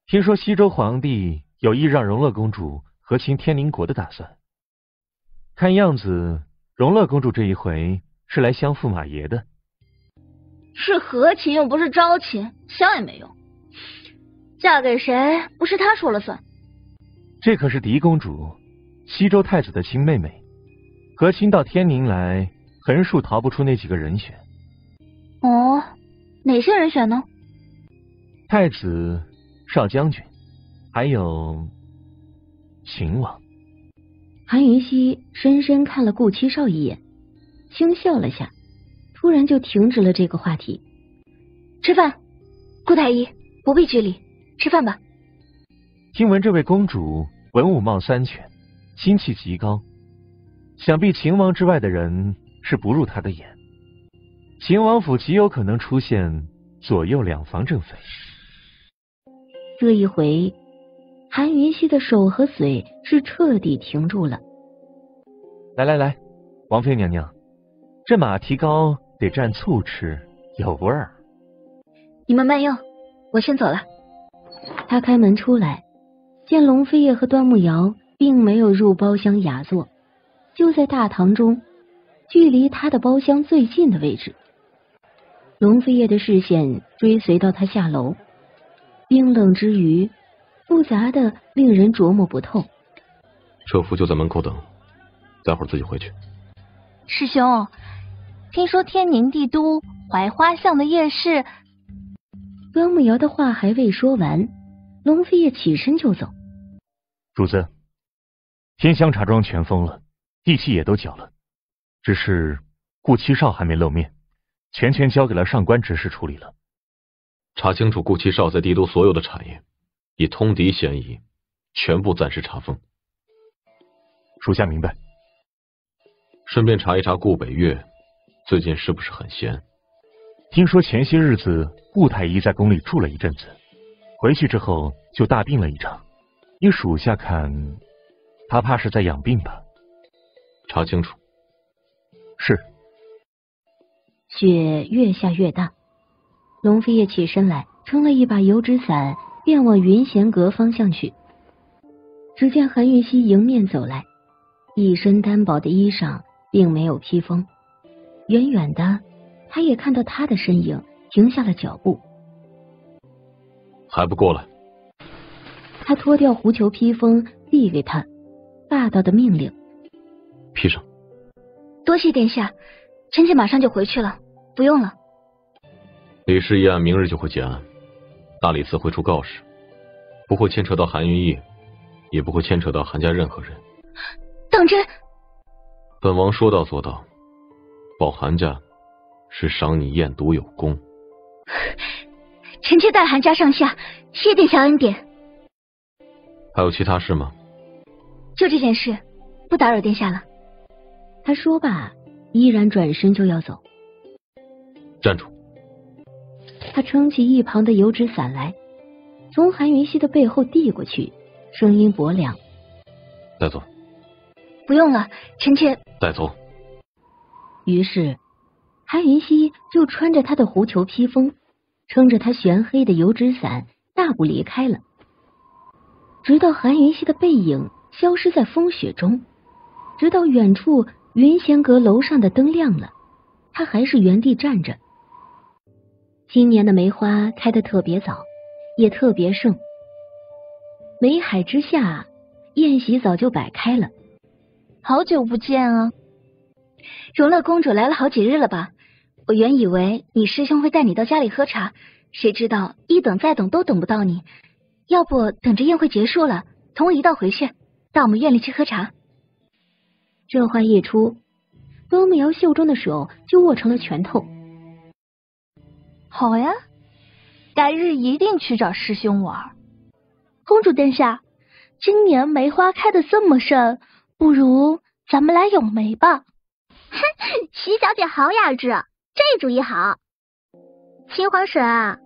S16: 听说西周皇帝有意让荣乐公主和亲天宁国的打算，看样子荣乐公主这一回是来相驸马爷的。
S21: 是和亲又不是招亲，想也没用。嫁给谁不是他说了算。
S16: 这可是嫡公主，西周太子的亲妹妹，和亲到天宁来，横竖逃不出那几个人选。
S21: 哦，哪些人选呢？
S16: 太子、少将军，还有秦王。
S4: 韩云熙深深看了顾七少一眼，轻笑了下，突然就停止了这个话题。
S21: 吃饭，顾太医不必拘礼，吃饭吧。
S16: 听闻这位公主文武貌三全，心气极高，想必秦王之外的人是不入她的眼。秦王府极有可能出现左右两房正妃。
S4: 这一回，韩云熙的手和嘴是彻底停住了。
S16: 来来来，王妃娘娘，这马蹄糕得蘸醋吃，有味儿。
S21: 你们慢用，我先走了。
S4: 他开门出来，见龙飞叶和端木瑶并没有入包厢雅座，就在大堂中，距离他的包厢最近的位置。龙飞叶的视线追随到他下楼，冰冷之余，复杂的令人琢磨不透。
S13: 车夫就在门口等，待会儿自己回去。
S17: 师兄，听说天宁帝都槐花巷的夜市……
S4: 端木瑶的话还未说完，龙飞叶起身就走。
S16: 主子，天香茶庄全封了，地契也都缴了，只是顾七少还没露面，全交给了上官执事处理了。
S13: 查清楚顾七少在帝都所有的产业，以通敌嫌疑，全部暂时查封。
S16: 属下明白。
S13: 顺便查一查顾北岳最近是不是很闲。
S16: 听说前些日子顾太医在宫里住了一阵子，回去之后就大病了一场。依属下看，他怕是在养病吧。
S13: 查清楚。
S16: 是。
S4: 雪越下越大，龙飞叶起身来，撑了一把油纸伞，便往云闲阁方向去。只见韩云熙迎面走来，一身单薄的衣裳，并没有披风。远远的，他也看到他的身影，停下了脚步。
S13: 还不过来！
S4: 他脱掉狐裘披风，递给他，霸道的命令：
S13: 披上。
S21: 多谢殿下，臣妾马上就回去了，不用了。
S13: 李氏一案明日就会结案，大理寺会出告示，不会牵扯到韩云逸，也不会牵扯到韩家任何人。
S21: 当真？
S13: 本王说到做到，保韩家是赏你验毒有功。
S21: 臣妾代韩家上下谢殿下恩典。
S13: 还有其他事吗？
S21: 就这件事，不打扰殿下了。
S4: 他说罢，依然转身就要走。
S13: 站住！
S4: 他撑起一旁的油纸伞来，从韩云溪的背后递过去，声音薄凉：“
S13: 带走。”
S21: 不用了，臣妾
S13: 带走。
S4: 于是，韩云溪就穿着他的狐裘披风，撑着他玄黑的油纸伞，大步离开了。直到韩云溪的背影消失在风雪中，直到远处云仙阁楼上的灯亮了，他还是原地站着。今年的梅花开得特别早，也特别盛。梅海之下，宴席早就摆开了。
S21: 好久不见啊！荣乐公主来了好几日了吧？我原以为你师兄会带你到家里喝茶，谁知道一等再等都等不到你。要不等着宴会结束了，同我一道回去，到我们院里去喝茶。
S4: 这话一出，端木瑶袖中的手就握成了拳头。
S17: 好呀，改日一定去找师兄玩。
S18: 公主殿下，今年梅花开得这么盛，不如咱们来咏梅吧。
S15: 哼，徐小姐好雅致，这主意好。秦皇婶啊，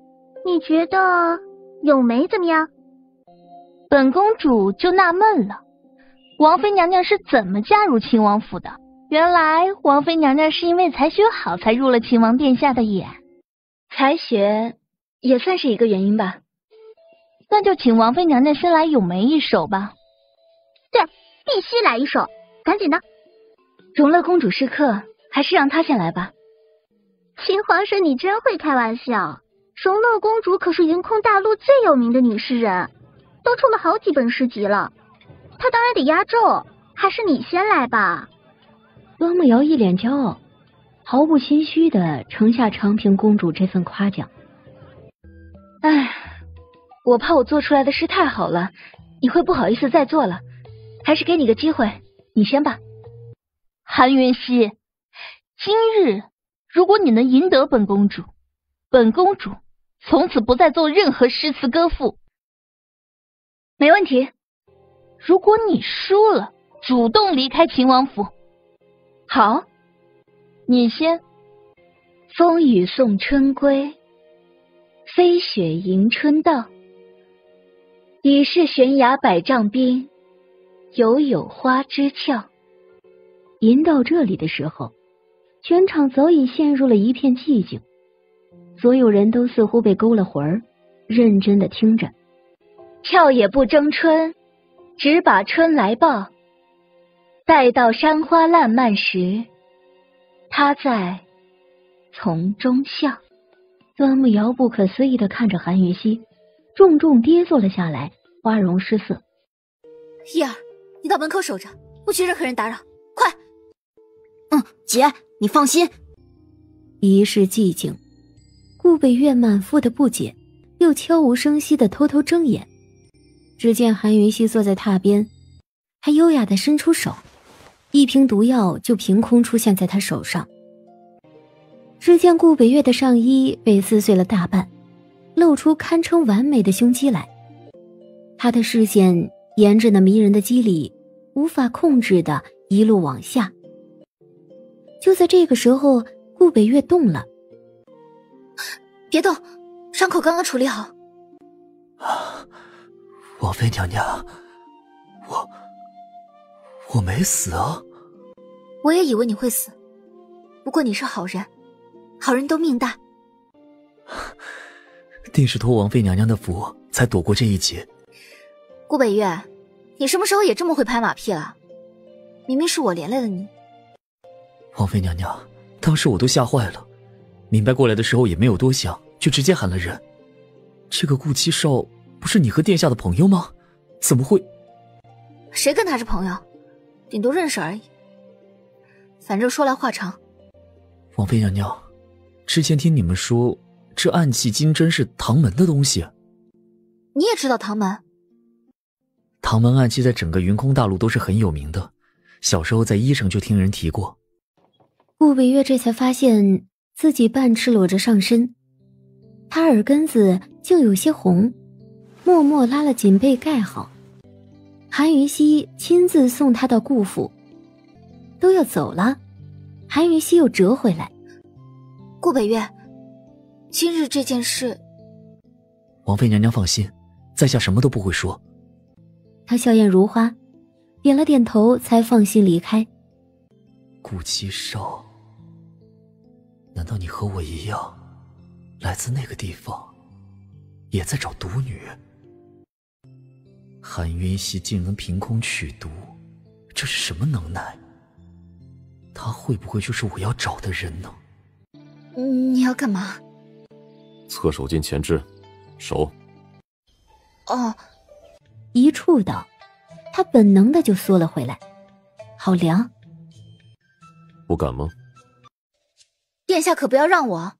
S15: 你觉得咏梅怎么样？
S17: 本公主就纳闷了，王妃娘娘是怎么嫁入亲王府的？原来王妃娘娘是因为才学好才入了秦王殿下的眼。
S21: 才学也算是一个原因吧。
S17: 那就请王妃娘娘先来咏梅一首吧。
S15: 对，必须来一首，赶紧的。
S21: 荣乐公主是客，还是让她先来吧。
S15: 秦皇婶，你真会开玩笑。荣乐公主可是云空大陆最有名的女诗人，都出了好几本诗集了，她当然得压轴，还是你先来吧。
S4: 端木瑶一脸骄傲，毫不心虚地承下长平公主这份夸奖。
S21: 唉，我怕我做出来的诗太好了，你会不好意思再做了，还是给你个机会，你先吧。
S17: 韩云溪，今日如果你能赢得本公主，本公主从此不再做任何诗词歌赋。
S21: 没问题。
S17: 如果你输了，主动离开秦王府。
S21: 好，
S17: 你先。
S21: 风雨送春归，飞雪迎春到。已是悬崖百丈冰，犹有花枝俏。
S4: 吟到这里的时候，全场早已陷入了一片寂静，所有人都似乎被勾了魂儿，认真的听着。
S21: 俏也不争春，只把春来报。待到山花烂漫时，他在丛中笑。
S4: 端木瑶不可思议的看着韩云溪，重重跌坐了下来，花容失色。
S1: 依儿，你到门口守着，不许任何人打扰，快！姐，你放心。
S4: 一世寂静，顾北月满腹的不解，又悄无声息的偷偷睁眼。只见韩云溪坐在榻边，还优雅的伸出手，一瓶毒药就凭空出现在他手上。只见顾北月的上衣被撕碎了大半，露出堪称完美的胸肌来。他的视线沿着那迷人的肌理无法控制的一路往下。就在这个时候，顾北月动了。
S1: 别动，伤口刚刚处理好。
S8: 王妃娘娘，我没死啊。
S1: 我也以为你会死，不过你是好人，好人都命大。
S8: 定是托王妃娘娘的福才躲过这一劫。
S1: 顾北月，你什么时候也这么会拍马屁了？明明是我连累了你。
S8: 王妃娘娘，当时我都吓坏了，明白过来的时候也没有多想，就直接喊了人。这个顾七少不是你和殿下的朋友吗？怎么会？
S1: 谁跟他是朋友？顶多认识而已。反正说来话长。
S8: 王妃娘娘，之前听你们说这暗器金针是唐门的东西。
S1: 你也知道唐门？
S8: 唐门暗器在整个云空大陆都是很有名的，小时候在医城就听人提过。
S4: 顾北月这才发现自己半赤裸着上身，他耳根子竟有些红，默默拉了锦被盖好。韩云熙亲自送他到顾府，都要走了，韩云熙又折回来。
S1: 顾北月，今日这件事，
S8: 王妃娘娘放心，在下什么都不会说。
S4: 他笑靥如花，点了点头，才放心离开。
S8: 顾七少，难道你和我一样，来自那个地方，也在找毒女？韩云熙竟能凭空取毒，这是什么能耐？他会不会就是我要找的人呢？
S1: 你要干嘛？
S13: 侧手进前置，手。
S1: 哦。
S4: 一触到，他本能的就缩了回来。好凉。
S13: 不敢吗？
S1: 殿下可不要让我。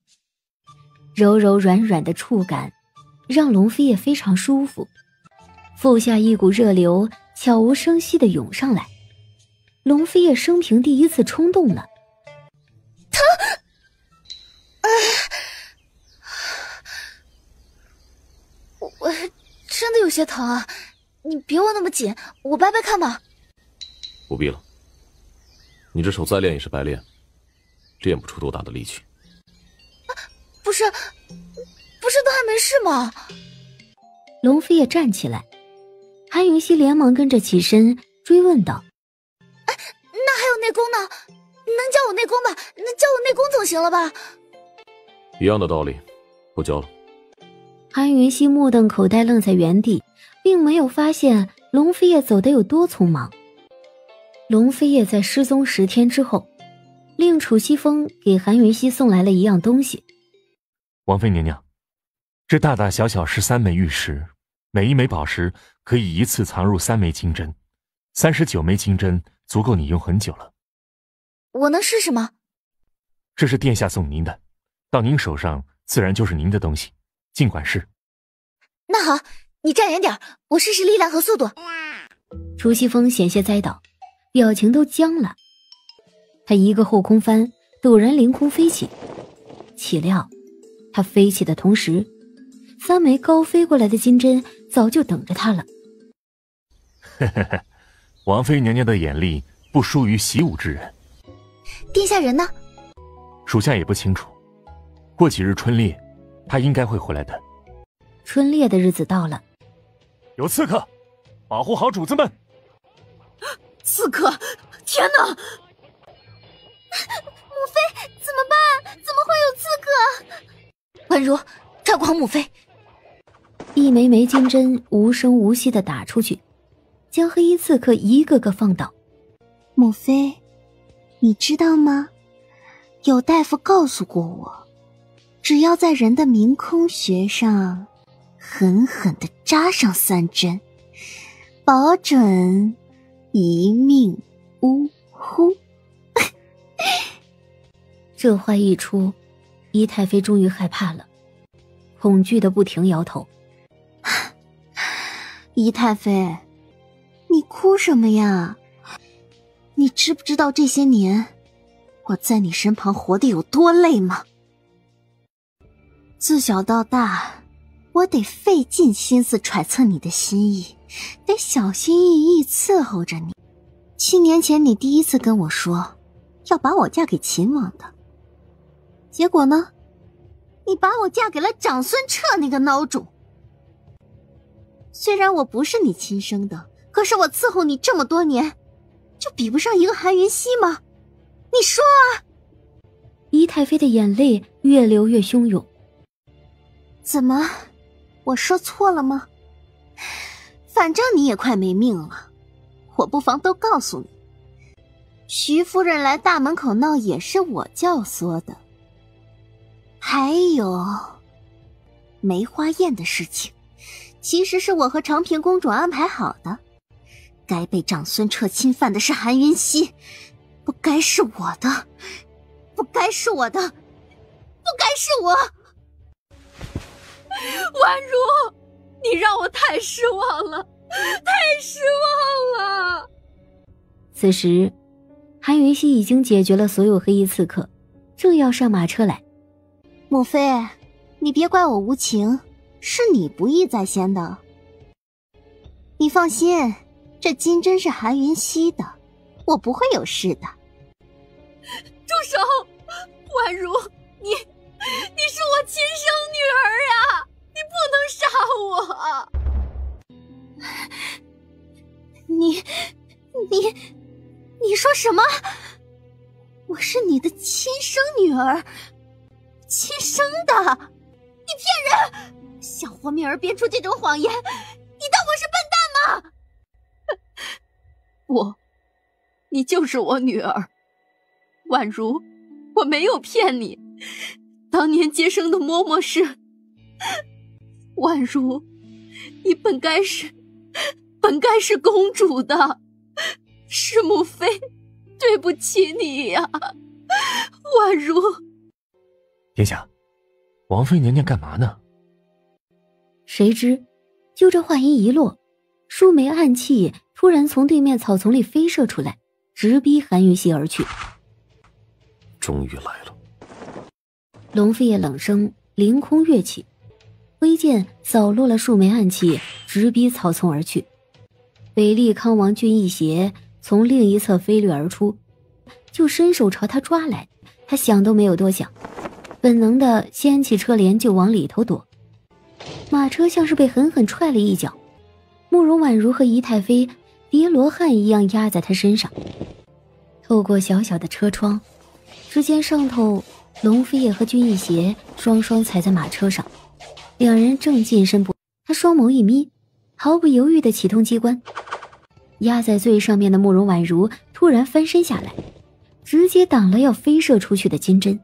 S4: 柔柔软软的触感，让龙飞也非常舒服。腹下一股热流悄无声息地涌上来，龙飞也生平第一次冲动了。
S1: 疼！我真的有些疼啊，你别握那么紧，我掰掰看吧。
S13: 不必了，你这手再练也是白练，练不出多大的力气。
S1: 不是都还没事吗？
S4: 龙飞也站起来，韩云熙连忙跟着起身追问道：
S1: 那还有内功呢？能教我内功吧？能教我内功总行了吧？
S13: 一样的道理，不教了。
S4: 韩云熙目瞪口呆，愣在原地，并没有发现龙飞叶走得有多匆忙。龙飞叶在失踪10天之后，令楚西风给韩云熙送来了一样东西。
S16: 王妃娘娘，这大大小小13枚玉石，每一枚宝石可以一次藏入3枚金针，39枚金针足够你用很久了。
S1: 我能试试吗？
S16: 这是殿下送您的，到您手上自然就是您的东西，尽管试。
S1: 那好，你站远点，我试试力量和速度。
S4: 楚西风险些栽倒，表情都僵了。他一个后空翻，陡然凌空飞起，岂料他飞起的同时，3枚高飞过来的金针早就等着他了。
S16: 王妃娘娘的眼力不输于习武之人。
S1: 殿下人呢？
S16: 属下也不清楚，过几日春猎，他应该会回来的。
S4: 春猎的日子到了，
S16: 有刺客，保护好主子们。
S14: 刺客！天哪！
S9: 母妃，怎么办？怎么会有刺客？
S1: 婉如，照顾好母妃。
S4: 一枚枚金针无声无息地打出去，将黑衣刺客一个个放倒。
S15: 母妃，你知道吗？有大夫告诉过我，只要在人的明空穴上狠狠地扎上3针，保准一命呜呼。
S4: 这话一出，仪太妃终于害怕了，恐惧的不停摇头。
S15: 仪太妃，你哭什么呀？你知不知道这些年我在你身旁活得有多累吗？自小到大，我得费尽心思揣测你的心意，得小心翼翼伺候着你。7年前你第一次跟我说要把我嫁给秦王的，结果呢，你把我嫁给了长孙彻那个孬种。虽然我不是你亲生的，可是我伺候你这么多年，就比不上一个韩云熙吗？你说啊！
S4: 仪太妃的眼泪越流越汹涌。
S15: 怎么，我说错了吗？反正你也快没命了，我不妨都告诉你，徐夫人来大门口闹也是我教唆的。还有梅花宴的事情，其实是我和长平公主安排好的。该被长孙彻侵犯的是韩云熙，不该是我的，不该是我的，不该是我。
S14: 婉如，你让我太失望了，太失望了。
S4: 此时，韩云熙已经解决了所有黑衣刺客，正要上马车来。
S15: 母妃，你别怪我无情，是你不义在先的。你放心，这金针是韩云溪的，我不会有事的。
S14: 住手！婉如，你是我亲生女儿啊！你不能杀我！
S15: 你说什么？我是你的亲生女儿，亲生的？你骗人！想活命儿编出这种谎言，你当我是笨蛋吗？
S14: 不，你就是我女儿，婉如，我没有骗你。当年接生的嬷嬷是婉如，你本该是公主的，是母妃对不起你呀，婉如。
S7: 殿下，王妃娘娘干嘛呢？
S4: 谁知，就这话音一落，数枚暗器突然从对面草丛里飞射出来，直逼韩云溪而去。
S13: 终于来了。
S4: 龙飞也冷声凌空跃起，挥剑扫落了数枚暗器，直逼草丛而去。北利康王俊义邪从另一侧飞掠而出，就伸手朝他抓来。他想都没有多想，本能的掀起车帘就往里头躲。马车像是被狠狠踹了一脚，慕容婉如和仪太妃叠罗汉一样压在他身上。透过小小的车窗，只见上头龙飞叶和君逸邪双双踩在马车上，两人正近身不，他双眸一眯，毫不犹豫地启动机关。压在最上面的慕容婉如突然翻身下来，直接挡了要飞射出去的金针。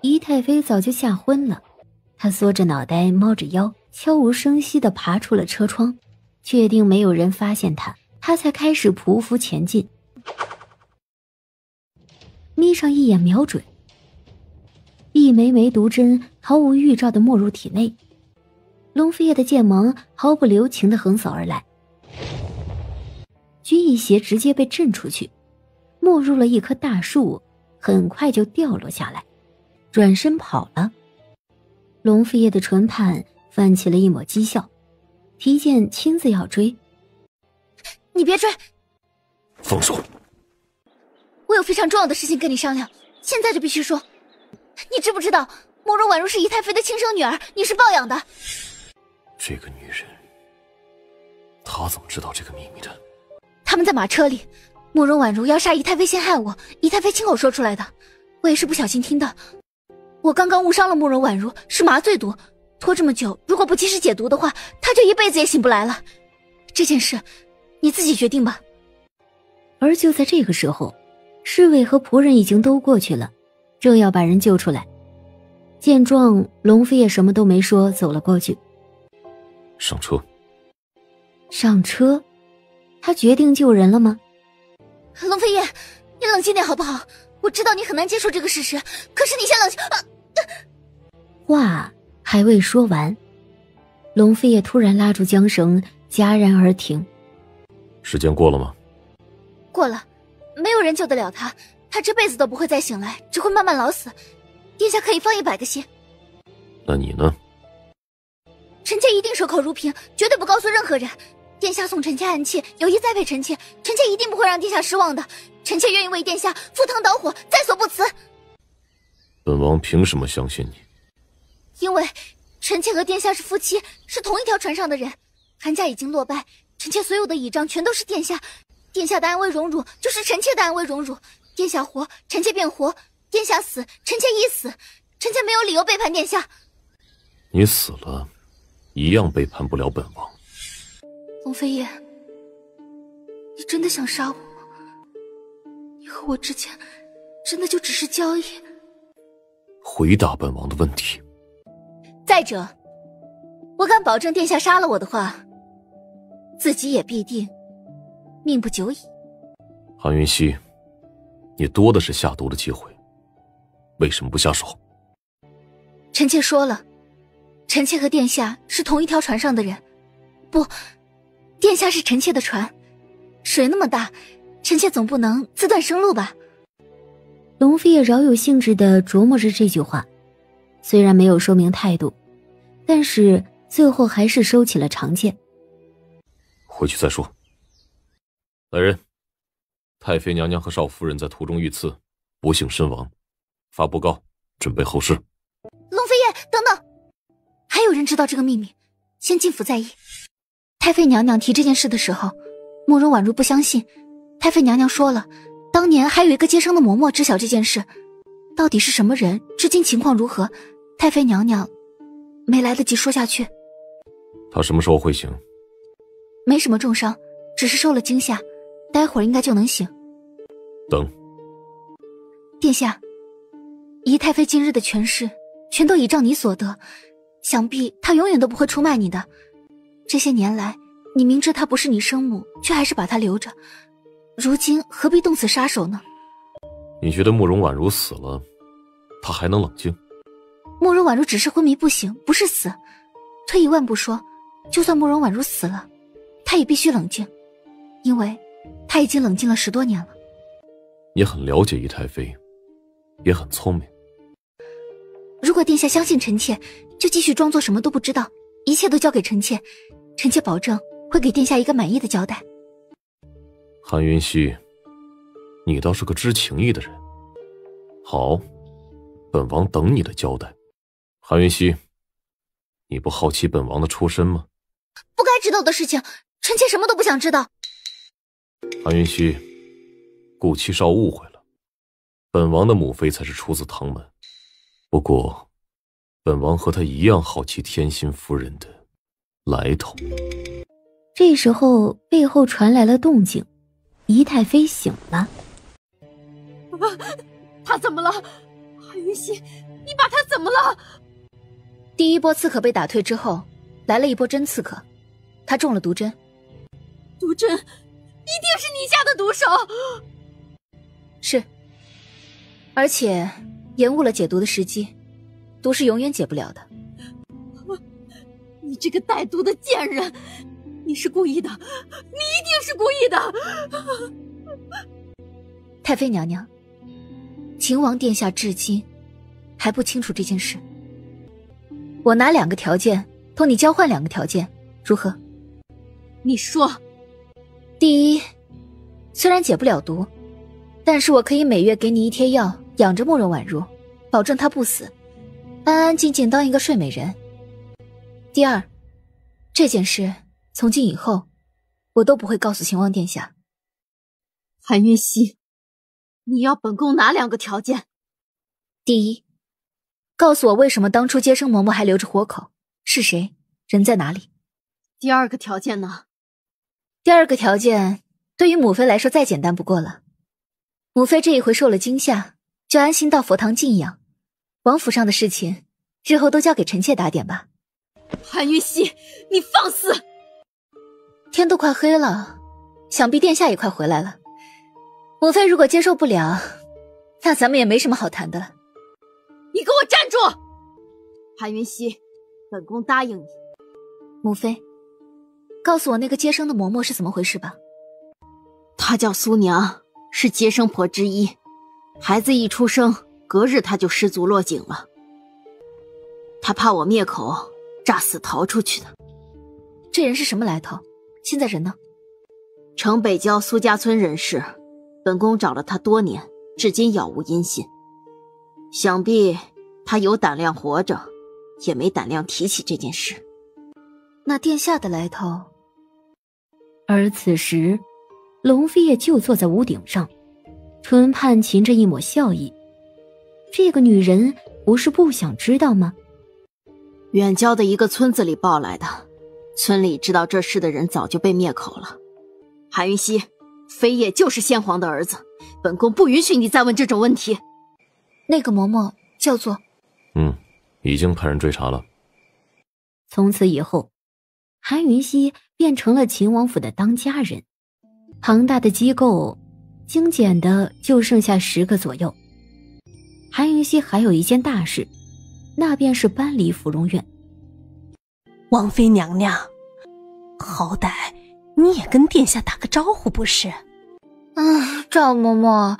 S4: 仪太妃早就吓昏了，她缩着脑袋猫着腰，悄无声息地爬出了车窗，确定没有人发现她，她才开始匍匐前进。眯上一眼瞄准，一枚枚毒针毫无预兆地没入体内，龙飞叶的剑芒毫不留情地横扫而来，君逸邪直接被震出去，没入了一棵大树，很快就掉落下来，转身跑了。龙飞叶的唇畔泛起了一抹讥笑，提剑亲自要追。
S1: 你别追，
S13: 放手！
S1: 我有非常重要的事情跟你商量，现在就必须说。你知不知道慕容婉如是仪太妃的亲生女儿，你是抱养的？
S13: 这个女人，她怎么知道这个秘密的？
S1: 他们在马车里，慕容婉如要杀仪太妃陷害我，仪太妃亲口说出来的，我也是不小心听的。我刚刚误伤了慕容婉如，是麻醉毒，拖这么久，如果不及时解毒的话，她就一辈子也醒不来了。这件事你自己决定吧。
S4: 而就在这个时候，侍卫和仆人已经都过去了，正要把人救出来。见状，龙飞也什么都没说，走了过去。
S13: 上车。
S4: 上车？他决定救人了吗？
S1: 龙飞叶，你冷静点好不好？我知道你很难接受这个事实，可是你先冷静。
S4: 话还未说完，龙飞叶突然拉住缰绳，戛然而停。
S13: 时间过了吗？
S1: 过了，没有人救得了他，他这辈子都不会再醒来，只会慢慢老死。殿下可以放100个心。
S13: 那你呢？
S1: 臣妾一定守口如瓶，绝对不告诉任何人。殿下送臣妾暗器，有意栽培臣妾，臣妾一定不会让殿下失望的。臣妾愿意为殿下赴汤蹈火，在所不辞。
S13: 本王凭什么相信你？
S1: 因为臣妾和殿下是夫妻，是同一条船上的人。韩家已经落败，臣妾所有的倚仗全都是殿下。殿下的安危荣辱就是臣妾的安危荣辱。殿下活，臣妾便活；殿下死，臣妾亦死。臣妾没有理由背叛殿下。
S13: 你死了，一样背叛不了本王。
S1: 龙飞叶，你真的想杀我吗？你和我之间真的就只是交易？
S13: 回答本王的问题。
S1: 再者，我敢保证殿下杀了我的话，自己也必定命不久矣。
S13: 韩云溪，你多的是下毒的机会，为什么不下手？
S1: 臣妾说了，臣妾和殿下是同一条船上的人。不，殿下是臣妾的船，水那么大，臣妾总不能自断生路吧。龙飞也饶有兴致地琢磨着这句话，虽然没有说明态度，
S4: 但是最后还是收起了长剑。
S13: 回去再说。来人，太妃娘娘和少夫人在途中遇刺，不幸身亡，发布告，准备后事。
S1: 龙飞叶，等等，还有人知道这个秘密，先进府再议。太妃娘娘提这件事的时候，慕容婉如不相信。太妃娘娘说了，当年还有一个接生的嬷嬷知晓这件事，到底是什么人，至今情况如何？太妃娘娘没来得及说下去。
S13: 她什么时候会醒？
S1: 没什么重伤，只是受了惊吓，待会儿应该就能醒。
S13: 等。
S1: 殿下，宜太妃今日的权势全都倚仗你所得，想必她永远都不会出卖你的。这些年来，你明知她不是你生母，却还是把她留着，如今何必动此杀手呢？
S13: 你觉得慕容婉如死了，她还能冷静？
S1: 慕容婉如只是昏迷不醒，不是死。退一万步说，就算慕容婉如死了，她也必须冷静，因为她已经冷静了10多年了。
S13: 你很了解宜太妃，也很聪明。
S1: 如果殿下相信臣妾，就继续装作什么都不知道，一切都交给臣妾，臣妾保证会给殿下一个满意的交代。
S13: 韩云溪，你倒是个知情义的人。好，本王等你的交代。韩云溪，你不好奇本王的出身吗？
S1: 不该知道的事情，臣妾什么都不想知道。
S13: 韩云溪，顾七少误会了，本王的母妃才是出自唐门。不过，本王和他一样好奇天心夫人的来头。
S4: 这时候，背后传来了动静，宜太妃醒了。
S5: 他怎么了？韩云溪，你把他怎么了？
S1: 第一波刺客被打退之后，来了一波真刺客，他中了毒针。
S5: 毒针，一定是你下的毒手。
S1: 是，而且延误了解毒的时机，毒是永远解不了的。
S5: 你这个歹毒的贱人，你是故意的，你一定是故意的。
S1: 太妃娘娘，秦王殿下至今还不清楚这件事。我拿2个条件同你交换2个条件，如何？
S5: 你说。
S1: 第一，虽然解不了毒，但是我可以每月给你1贴药，养着慕容婉如，保证她不死，安安静静当一个睡美人。第二，这件事从今以后我都不会告诉秦王殿下。
S5: 韩云溪，你要本宫哪2个条件？
S1: 第一，告诉我为什么当初接生嬷嬷还留着活口，是谁，人在哪里？
S5: 第2个条件呢？
S1: 第2个条件对于母妃来说再简单不过了。母妃这一回受了惊吓，就安心到佛堂静养，王府上的事情日后都交给臣妾打点吧。
S5: 韩云溪，你放肆！
S1: 天都快黑了，想必殿下也快回来了。母妃如果接受不了，那咱们也没什么好谈的了。
S5: 你给我站住！韩云溪，本宫答应你。
S1: 母妃，告诉我那个接生的嬷嬷是怎么回事吧。
S5: 她叫苏娘，是接生婆之一，孩子一出生，隔日她就失足落井了。她怕我灭口，诈死逃出去的。
S1: 这人是什么来头？现在人呢？
S5: 城北郊苏家村人士，本宫找了他多年，至今杳无音信。想必他有胆量活着，也没胆量提起这件事。
S1: 那殿下的来头？
S4: 而此时，龙飞叶就坐在屋顶上，唇畔噙着一抹笑意。这个女人不是不想知道吗？
S5: 远郊的一个村子里报来的，村里知道这事的人早就被灭口了。韩云溪，飞叶就是先皇的儿子，本宫不允许你再问这种问题。
S1: 那个嬷嬷叫做……
S13: 已经派人追查了。
S4: 从此以后，韩云溪变成了秦王府的当家人。庞大的机构，精简的就剩下10个左右。韩云溪还有一件大事，那便是搬离芙蓉院。
S6: 王妃娘娘，好歹你也跟殿下打个招呼不是？
S1: 赵嬷嬷，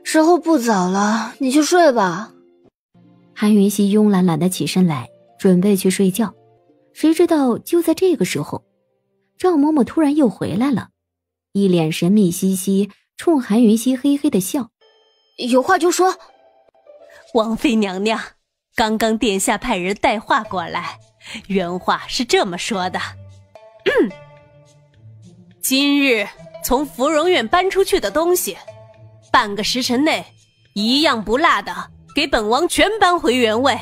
S1: 时候不早了，你去睡吧。
S4: 韩云溪慵懒懒的起身来，准备去睡觉。谁知道就在这个时候，赵嬷嬷突然又回来了，一脸神秘兮兮，冲韩云溪嘿嘿的笑。
S1: 有话就说。
S14: 王妃娘娘，刚刚殿下派人带话过来，原话是这么说的：今日从芙蓉院搬出去的东西，半个时辰内一样不落的给本王全搬回原位。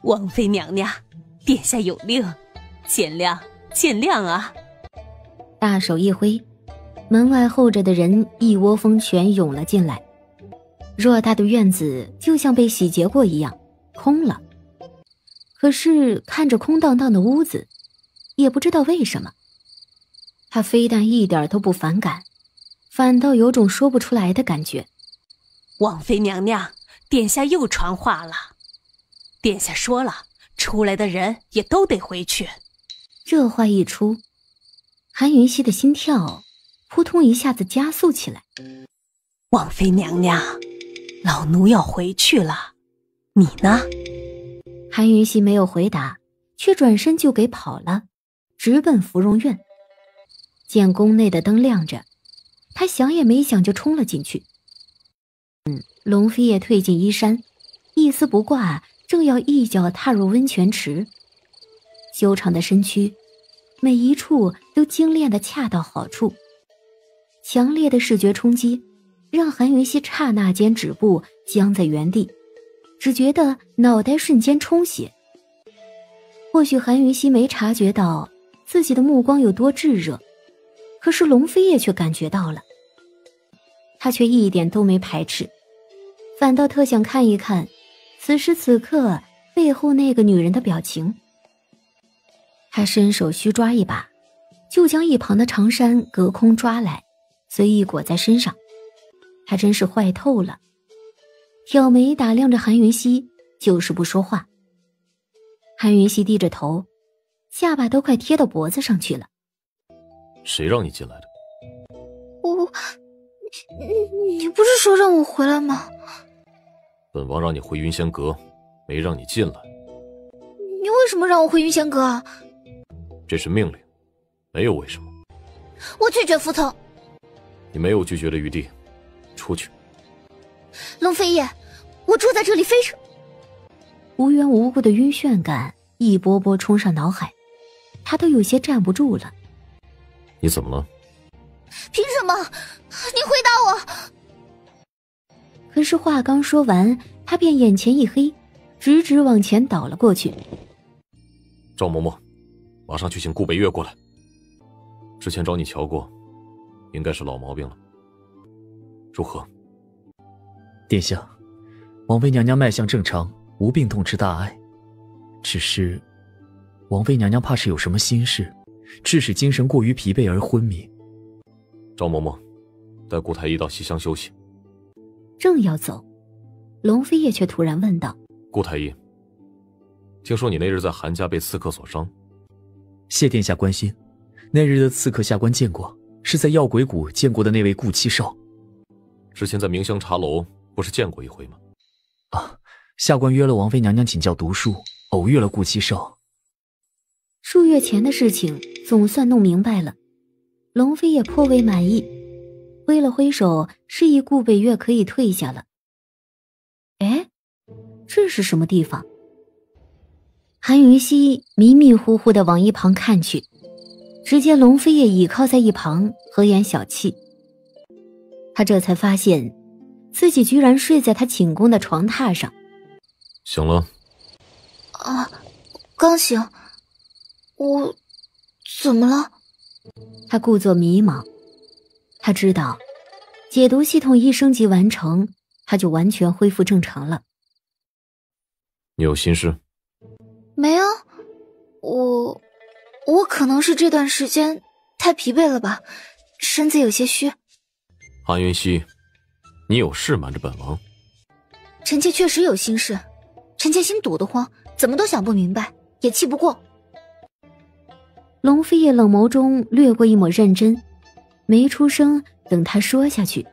S14: 王妃娘娘，殿下有令，见谅见谅啊。
S4: 大手一挥，门外候着的人一窝蜂全涌了进来。偌大的院子就像被洗劫过一样，空了。可是看着空荡荡的屋子，也不知道为什么，他非但一点都不反感，反倒有种说不出来的感觉。
S14: 王妃娘娘，殿下又传话了。殿下说了，出来的人也都得回去。
S4: 这话一出，韩云溪的心跳扑通一下子加速起来。
S14: 王妃娘娘，老奴要回去了，你呢？
S4: 韩云溪没有回答，却转身就给跑了，直奔芙蓉院。见宫内的灯亮着，他想也没想就冲了进去。龙飞也退进衣衫，一丝不挂，正要一脚踏入温泉池。修长的身躯，每一处都精炼的恰到好处。强烈的视觉冲击让韩云溪刹那间止步，僵在原地，只觉得脑袋瞬间充血。或许韩云溪没察觉到自己的目光有多炙热，可是龙飞叶却感觉到了。他却一点都没排斥，反倒特想看一看此时此刻背后那个女人的表情。他伸手虚抓一把，就将一旁的长衫隔空抓来，随意裹在身上。他真是坏透了，挑眉打量着韩云溪，就是不说话。韩云溪低着头，下巴都快贴到脖子上去了。
S13: 谁让你进来的？
S1: 你不是说让我回来吗？
S13: 本王让你回云仙阁，没让你进来。
S1: 你为什么让我回云仙阁啊？
S13: 这是命令，没有为什么。
S1: 我拒绝服从。
S13: 你没有拒绝的余地，出去。
S1: 龙飞叶，我住在这里非常……
S4: 无缘无故的晕眩感一波波冲上脑海，他都有些站不住了。
S13: 你怎么了？
S1: 凭什么？你回答我！
S4: 可是话刚说完，他便眼前一黑，直直往前倒了过去。
S13: 赵嬷嬷，马上去请顾北岳过来。之前找你瞧过，应该是老毛病了。如何？
S8: 殿下，王妃娘娘脉象正常，无病痛之大碍，只是王妃娘娘怕是有什么心事，致使精神过于疲惫而昏迷。
S13: 赵嬷嬷，带顾太医到西厢休息。
S4: 正要走，龙飞叶却突然问道：
S13: 顾太医，听说你那日在韩家被刺客所伤？
S8: 谢殿下关心，那日的刺客下官见过，是在药鬼谷见过的那位顾七少。
S13: 之前在明香茶楼不是见过一回吗？
S8: 啊，下官约了王妃娘娘请教读书，偶遇了顾七少。
S4: 数月前的事情总算弄明白了，龙飞也颇为满意，挥了挥手示意顾北岳可以退下了。哎，这是什么地方？韩云溪迷迷糊糊地往一旁看去，只见龙飞叶倚靠在一旁，和颜小气。他这才发现自己居然睡在他寝宫的床榻上。
S13: 醒了？
S1: 啊，刚醒。我怎么了？
S4: 他故作迷茫。他知道解毒系统一升级完成，他就完全恢复正常了。
S13: 你有心事？
S1: 没有，我可能是这段时间太疲惫了吧，身子有些虚。
S13: 韩云溪，你有事瞒着本王？
S1: 臣妾确实有心事，臣妾心堵得慌，怎么都想不明白，也气不过。
S4: 龙飞叶冷眸中掠过一抹认真，没出声，等他说下去。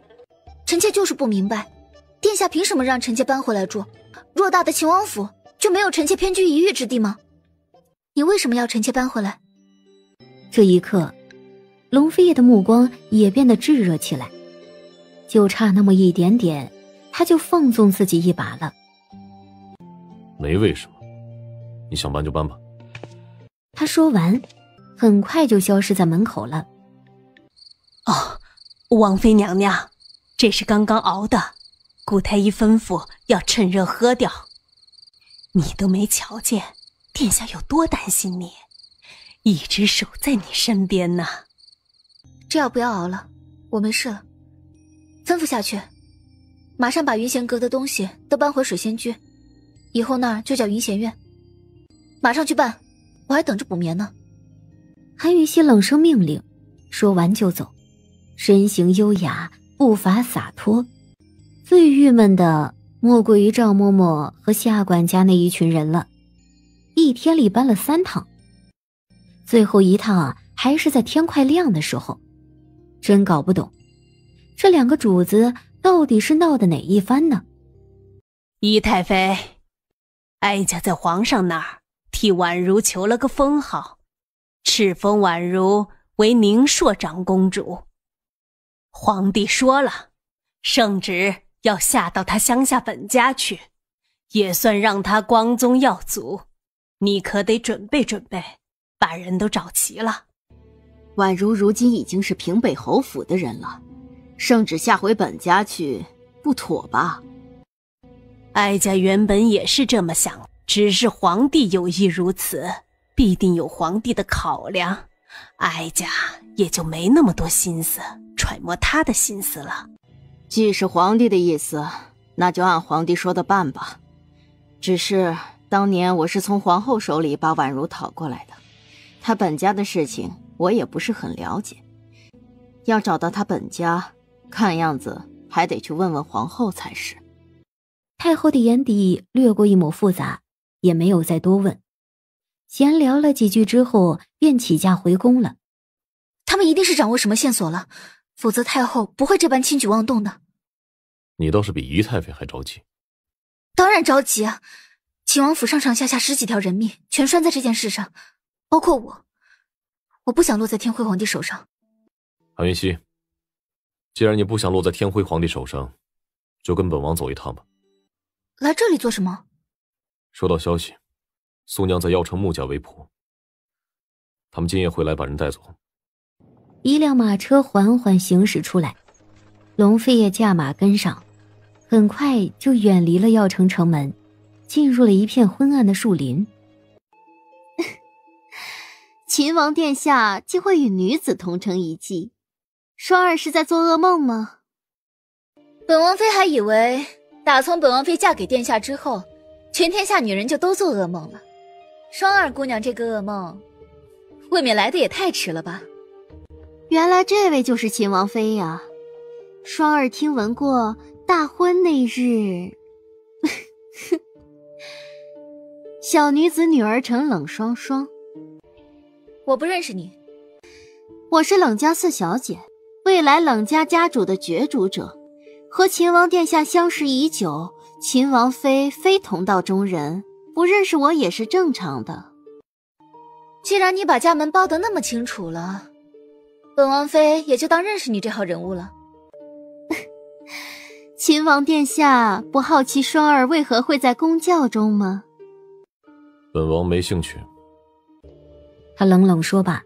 S1: 臣妾就是不明白，殿下凭什么让臣妾搬回来住？偌大的秦王府就就没有臣妾偏居一隅之地吗？你为什么要臣妾搬回来？
S4: 这一刻，龙飞叶的目光也变得炙热起来，就差那么一点点，他就放纵自己一把了。
S13: 没为什么，你想搬就搬吧。
S4: 他说完，很快就消失在门口了。
S14: 哦，王妃娘娘，这是刚刚熬的，顾太医吩咐要趁热喝掉。你都没瞧见，殿下有多担心你，一直守在你身边呢。
S1: 这药不要熬了，我没事了。吩咐下去，马上把云贤阁的东西都搬回水仙居，以后那儿就叫云贤院。马上去办，我还等着补眠呢。
S4: 韩云熙冷声命令，说完就走，身形优雅，步伐洒脱。最郁闷的莫过于赵嬷嬷和夏管家那一群人了，一天里搬了3趟，最后一趟啊，还是在天快亮的时候。真搞不懂，这2个主子到底是闹的哪一番呢？
S14: 姨太妃，哀家在皇上那儿替婉如求了个封号，敕封婉如为宁朔长公主。皇帝说了，圣旨要下到他乡下本家去，也算让他光宗耀祖。你可得准备准备，把人都找齐了。
S5: 婉如如今已经是平北侯府的人了，圣旨下回本家去，不妥吧？
S14: 哀家原本也是这么想，只是皇帝有意如此，必定有皇帝的考量，哀家也就没那么多心思揣摩他的心思了。
S5: 既是皇帝的意思，那就按皇帝说的办吧。只是当年我是从皇后手里把婉如讨过来的，她本家的事情我也不是很了解，要找到她本家，看样子还得去问问皇后才是。
S4: 太后的眼底掠过一抹复杂，也没有再多问，闲聊了几句之后，便起驾回宫了。
S1: 他们一定是掌握什么线索了，否则太后不会这般轻举妄动的。
S13: 你倒是比姨太妃还着急。
S1: 当然着急啊！秦王府上上下下10几条人命全拴在这件事上，包括我不想落在天辉皇帝手上。
S13: 韩云熙，既然你不想落在天辉皇帝手上，就跟本王走一趟吧。
S1: 来这里做什么？
S13: 收到消息，苏娘在药城穆家为仆，他们今夜会来把人带走。
S4: 一辆马车缓缓行驶出来，龙飞也驾马跟上，很快就远离了药城城门，进入了一片昏暗的树林。
S9: 秦王殿下竟会与女子同乘一骑，双儿是在做噩梦吗？
S1: 本王妃还以为打从本王妃嫁给殿下之后，全天下女人就都做噩梦了。双儿姑娘这个噩梦，未免来的也太迟了吧？
S9: 原来这位就是秦王妃呀！双儿听闻过大婚那日，小女子女儿成冷霜霜。
S1: 我不认识你。
S9: 我是冷家四小姐，未来冷家家主的角逐者，和秦王殿下相识已久，秦王妃非同道中人，不认识我也是正常的。
S1: 既然你把家门报得那么清楚了，本王妃也就当认识你这号人物了。
S9: 秦王殿下不好奇双儿为何会在宫教中吗？
S13: 本王没兴趣。
S4: 他冷冷说罢，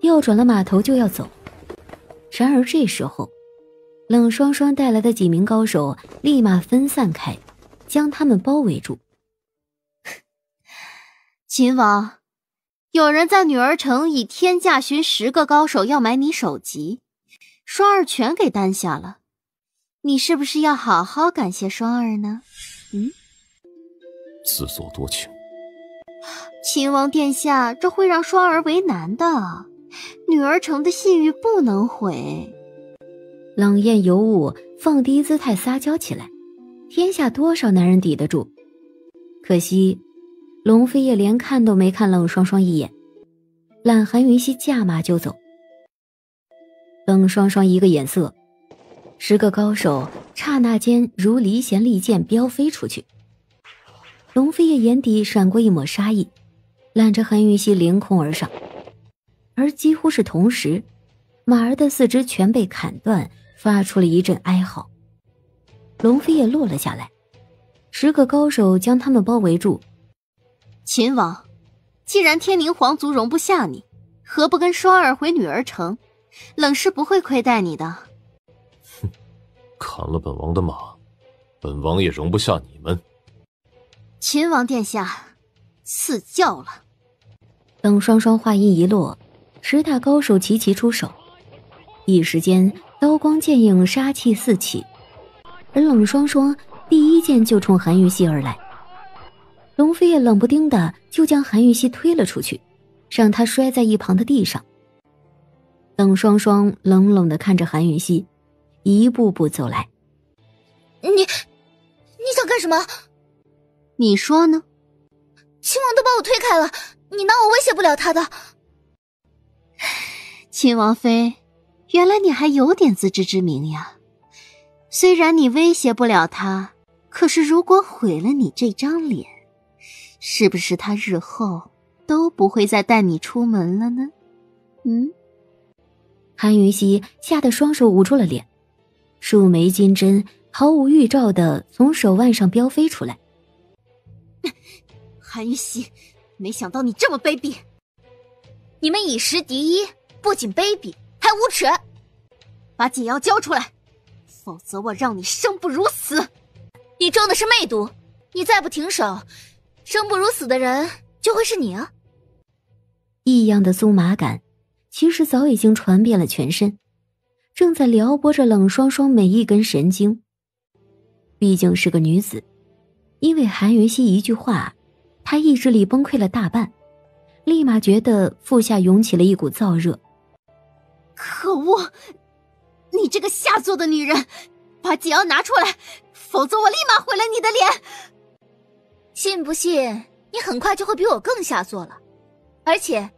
S4: 调转了马头就要走。然而这时候，冷霜霜带来的几名高手立马分散开，将他们包围住。
S9: 秦王，有人在女儿城以天价寻10个高手要买你首级，双儿全给担下了。你是不是要好好感谢双儿呢？
S13: 自作多情。
S9: 秦王殿下，这会让双儿为难的，女儿城的信誉不能毁。
S4: 冷艳尤物放低姿态撒娇起来，天下多少男人抵得住？可惜龙飞也连看都没看冷霜霜一眼，揽韩云熙驾马就走。冷霜霜一个眼色，10个高手刹那间如离弦利箭飙飞出去。龙飞叶眼底闪过一抹杀意，揽着韩云熙凌空而上，而几乎是同时，马儿的四肢全被砍断，发出了一阵哀嚎。龙飞叶落了下来，10个高手将他们包围住。
S5: 秦王，既然天宁皇族容不下你，何不跟双儿回女儿城？冷氏不会亏待你的。
S13: 哼，砍了本王的马，本王也容不下你们。
S5: 秦王殿下，赐教了。
S4: 冷双双话音一落，10大高手齐齐出手，一时间刀光剑影，杀气四起。而冷双双第一剑就冲韩云熙而来，龙飞叶冷不丁的就将韩云熙推了出去，让他摔在一旁的地上。冷双双冷冷的看着韩云熙，一步步走来。
S1: 你想干什么？
S5: 你说呢？
S1: 亲王都把我推开了，你拿我威胁不了他的。
S5: 亲王妃，原来你还有点自知之明呀。虽然你威胁不了他，可是如果毁了你这张脸，是不是他日后都不会再带你出门了呢？
S4: 韩云熙吓得双手捂住了脸，数枚金针毫无预兆的从手腕上飙飞出来。
S5: 韩云熙，没想到你这么卑鄙！
S1: 你们以时敌一，不仅卑鄙，还无耻！
S5: 把解药交出来，否则我让你生不如死！
S1: 你装的是媚毒，你再不停手，生不如死的人就会是你啊！
S4: 异样的酥麻感其实早已经传遍了全身，正在撩拨着冷双双每一根神经。毕竟是个女子，因为韩云熙一句话，她意志力崩溃了大半，立马觉得腹下涌起了一股燥热。
S5: 可恶！你这个下作的女人，把解药拿出来，否则我立马毁了你的脸！
S1: 信不信你很快就会比我更下作了？而且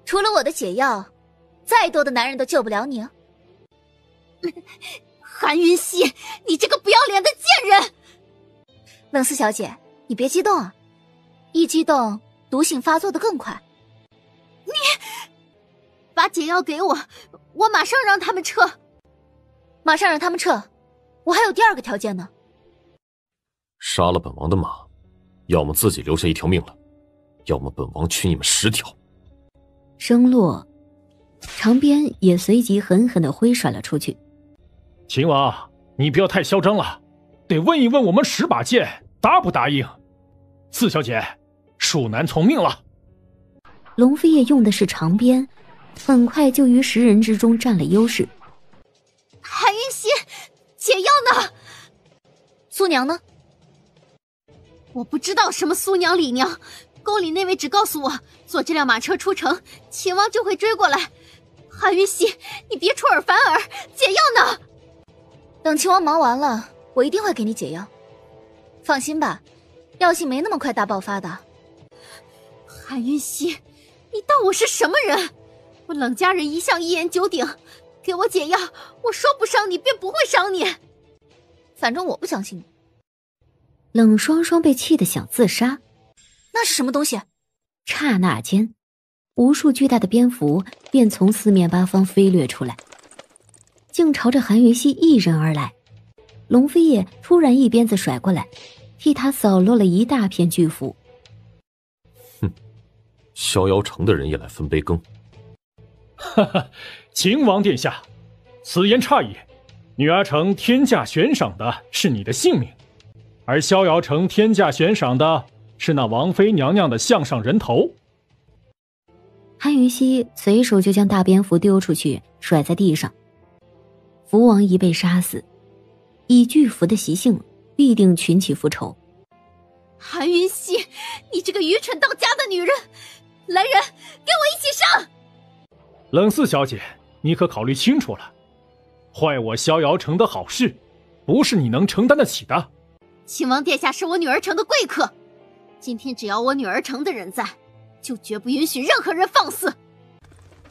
S1: 除了我的解药，再多的男人都救不了你啊！
S5: 韩云熙，你这个不要脸的贱人！
S1: 冷四小姐，你别激动啊，一激动毒性发作的更快。
S5: 你把解药给我，我马上让他们撤。
S1: 马上让他们撤，我还有第2个条件呢。
S13: 杀了本王的马，要么自己留下1条命了，要么本王取你们10条。
S4: 声落，长鞭也随即狠狠地挥甩了出去。
S3: 秦王，你不要太嚣张了，得问一问我们10把剑答不答应。四小姐，恕男从命了。
S4: 龙飞叶用的是长鞭，很快就于10人之中占了优势。
S5: 韩云熙，解药呢？
S1: 苏娘呢？
S5: 我不知道什么苏娘李娘，宫里那位只告诉我，坐这辆马车出城，秦王就会追过来。韩云熙，你别出尔反尔，解药呢？
S1: 等秦王忙完了，我一定会给你解药。放心吧，药性没那么快大爆发的。
S5: 韩云熙，你当我是什么人？我冷家人一向1言9鼎，给我解药，我说不伤你便不会伤你。
S1: 反正我不相信你。
S4: 冷双双被气得想自杀。
S1: 那是什么东西？
S4: 刹那间，无数巨大的蝙蝠便从四面八方飞掠出来，竟朝着韩云熙一人而来。龙飞叶突然一鞭子甩过来，替他扫落了一大片巨蝠。
S13: 哼，逍遥城的人也来分杯羹。
S3: 哈哈，秦王殿下，此言差矣。女儿城天价悬赏的是你的性命，而逍遥城天价悬赏的是那王妃娘娘的项上人头。
S4: 韩云熙随手就将大蝙蝠丢出去，甩在地上。蝠王一被杀死，以巨蝠的习性，必定群起复仇。
S5: 韩云熙，你这个愚蠢到家的女人！来人，跟我一起上！
S3: 冷四小姐，你可考虑清楚了，坏我逍遥城的好事，不是你能承担得起的。
S5: 秦王殿下是我女儿城的贵客，今天只要我女儿城的人在，就绝不允许任何人放肆。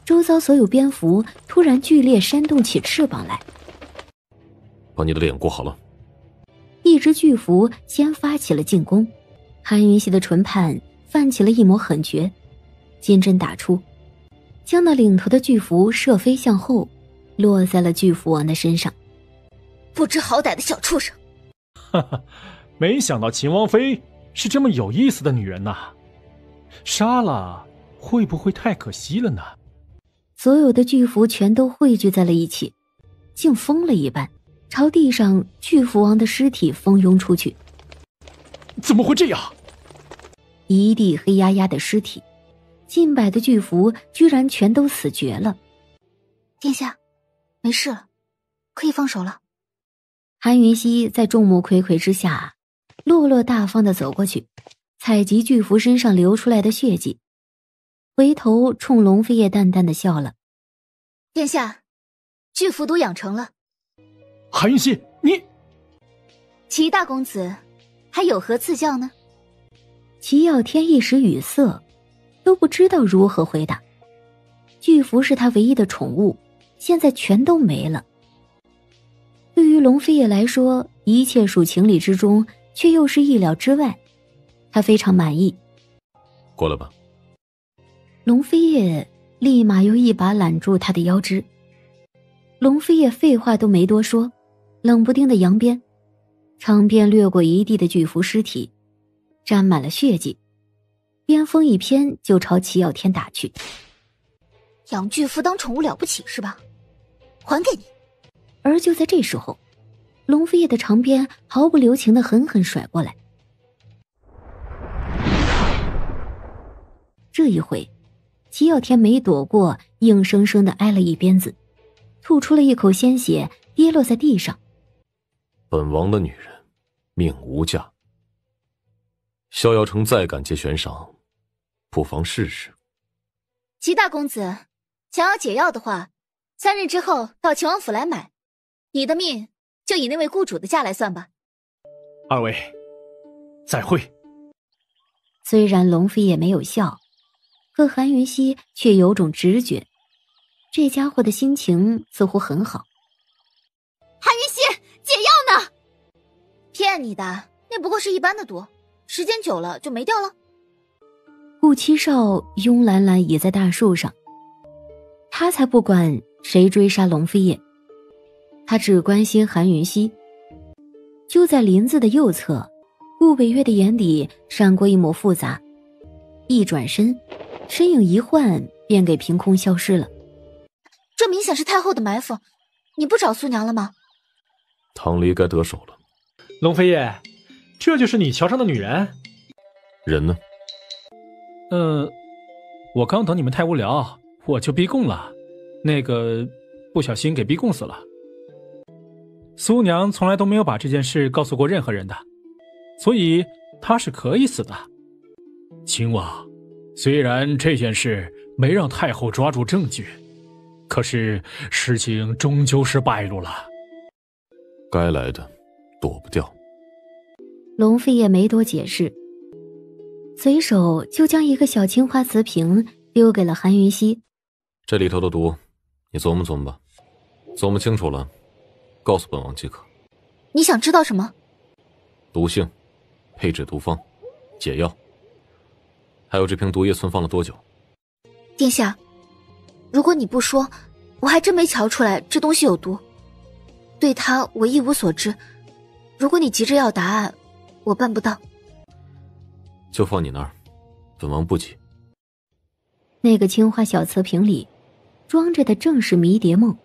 S4: 周遭所有蝙蝠突然剧烈扇动起翅膀来，
S13: 把你的脸裹好了。
S4: 一只巨蝠先发起了进攻，韩云熙的唇畔泛起了一抹狠绝，金针打出，将那领头的巨蝠射飞向后，落在了巨蝠王的身上。
S1: 不知好歹的小畜生！
S3: 哈哈，没想到秦王妃是这么有意思的女人呐，杀了会不会太可惜了呢？
S4: 所有的巨蝠全都汇聚在了一起，竟疯了一般，朝地上巨蝠王的尸体蜂拥出去。
S3: 怎么会这样？
S4: 一地黑压压的尸体，近百的巨蝠居然全都死绝了。
S1: 殿下，没事了，可以放手了。
S4: 韩云熙在众目睽睽之下，落落大方地走过去，采集巨蝠身上流出来的血迹，回头冲龙飞叶淡淡地笑了。
S1: 殿下，巨蝠毒养成了。
S3: 韩云熙，你……
S1: 齐大公子还有何赐教呢？
S4: 齐耀天一时语塞，都不知道如何回答。巨蝠是他唯一的宠物，现在全都没了。对于龙飞叶来说，一切属情理之中，却又是意料之外。他非常满意。
S13: 过来吧。
S4: 龙飞叶立马又一把揽住他的腰肢。龙飞叶废话都没多说，冷不丁的扬鞭，长鞭掠过一地的巨蝠尸体，沾满了血迹，鞭锋一偏就朝齐耀天打去。
S1: 养巨蝠当宠物了不起是吧？还给你。
S4: 而就在这时候，龙飞叶的长鞭毫不留情地狠狠甩过来。这一回，齐耀天没躲过，硬生生地挨了一鞭子，吐出了一口鲜血，跌落在地上。
S13: 本王的女人命无价，逍遥城再敢接悬赏，不妨试试。
S1: 齐大公子想要解药的话，3日之后到秦王府来买，你的命就以那位雇主的价来算吧。
S3: 二位再会。
S4: 虽然龙飞也没有笑，可韩云熙却有种直觉，这家伙的心情似乎很好。
S1: 韩云熙，解药呢？骗你的，那不过是一般的毒，时间久了就没掉了。
S4: 顾七少慵懒懒倚在大树上，他才不管谁追杀龙飞叶，他只关心韩云熙。就在林子的右侧，顾北月的眼底闪过一抹复杂，一转身，身影一换，便给凭空消失了。
S1: 这明显是太后的埋伏，你不找苏娘了吗？
S13: 唐离该得手了。
S10: 龙飞叶，这就是你桥上的女人？
S13: 人呢？
S12: 我刚等你们太无聊，我就逼供了，不小心给逼供死了。苏娘从来都没有把这件事告诉过任何人的，所以她是可以死的。
S3: 秦王，虽然这件事没让太后抓住证据，可是事情终究是败露了。
S13: 该来的躲不掉。
S4: 龙飞也没多解释，随手就将一个小青花瓷瓶丢给了韩云熙。
S13: 这里头的毒，你琢磨琢磨吧，琢磨清楚了，告诉本王即可。
S1: 你想知道什么？
S13: 毒性、配置毒方、解药，还有这瓶毒液存放了多久？
S1: 殿下，如果你不说，我还真没瞧出来这东西有毒。对它我一无所知，如果你急着要答案，我办不到。
S13: 就放你那儿，本王不急。
S4: 那个青花小瓷瓶里装着的正是迷迭梦，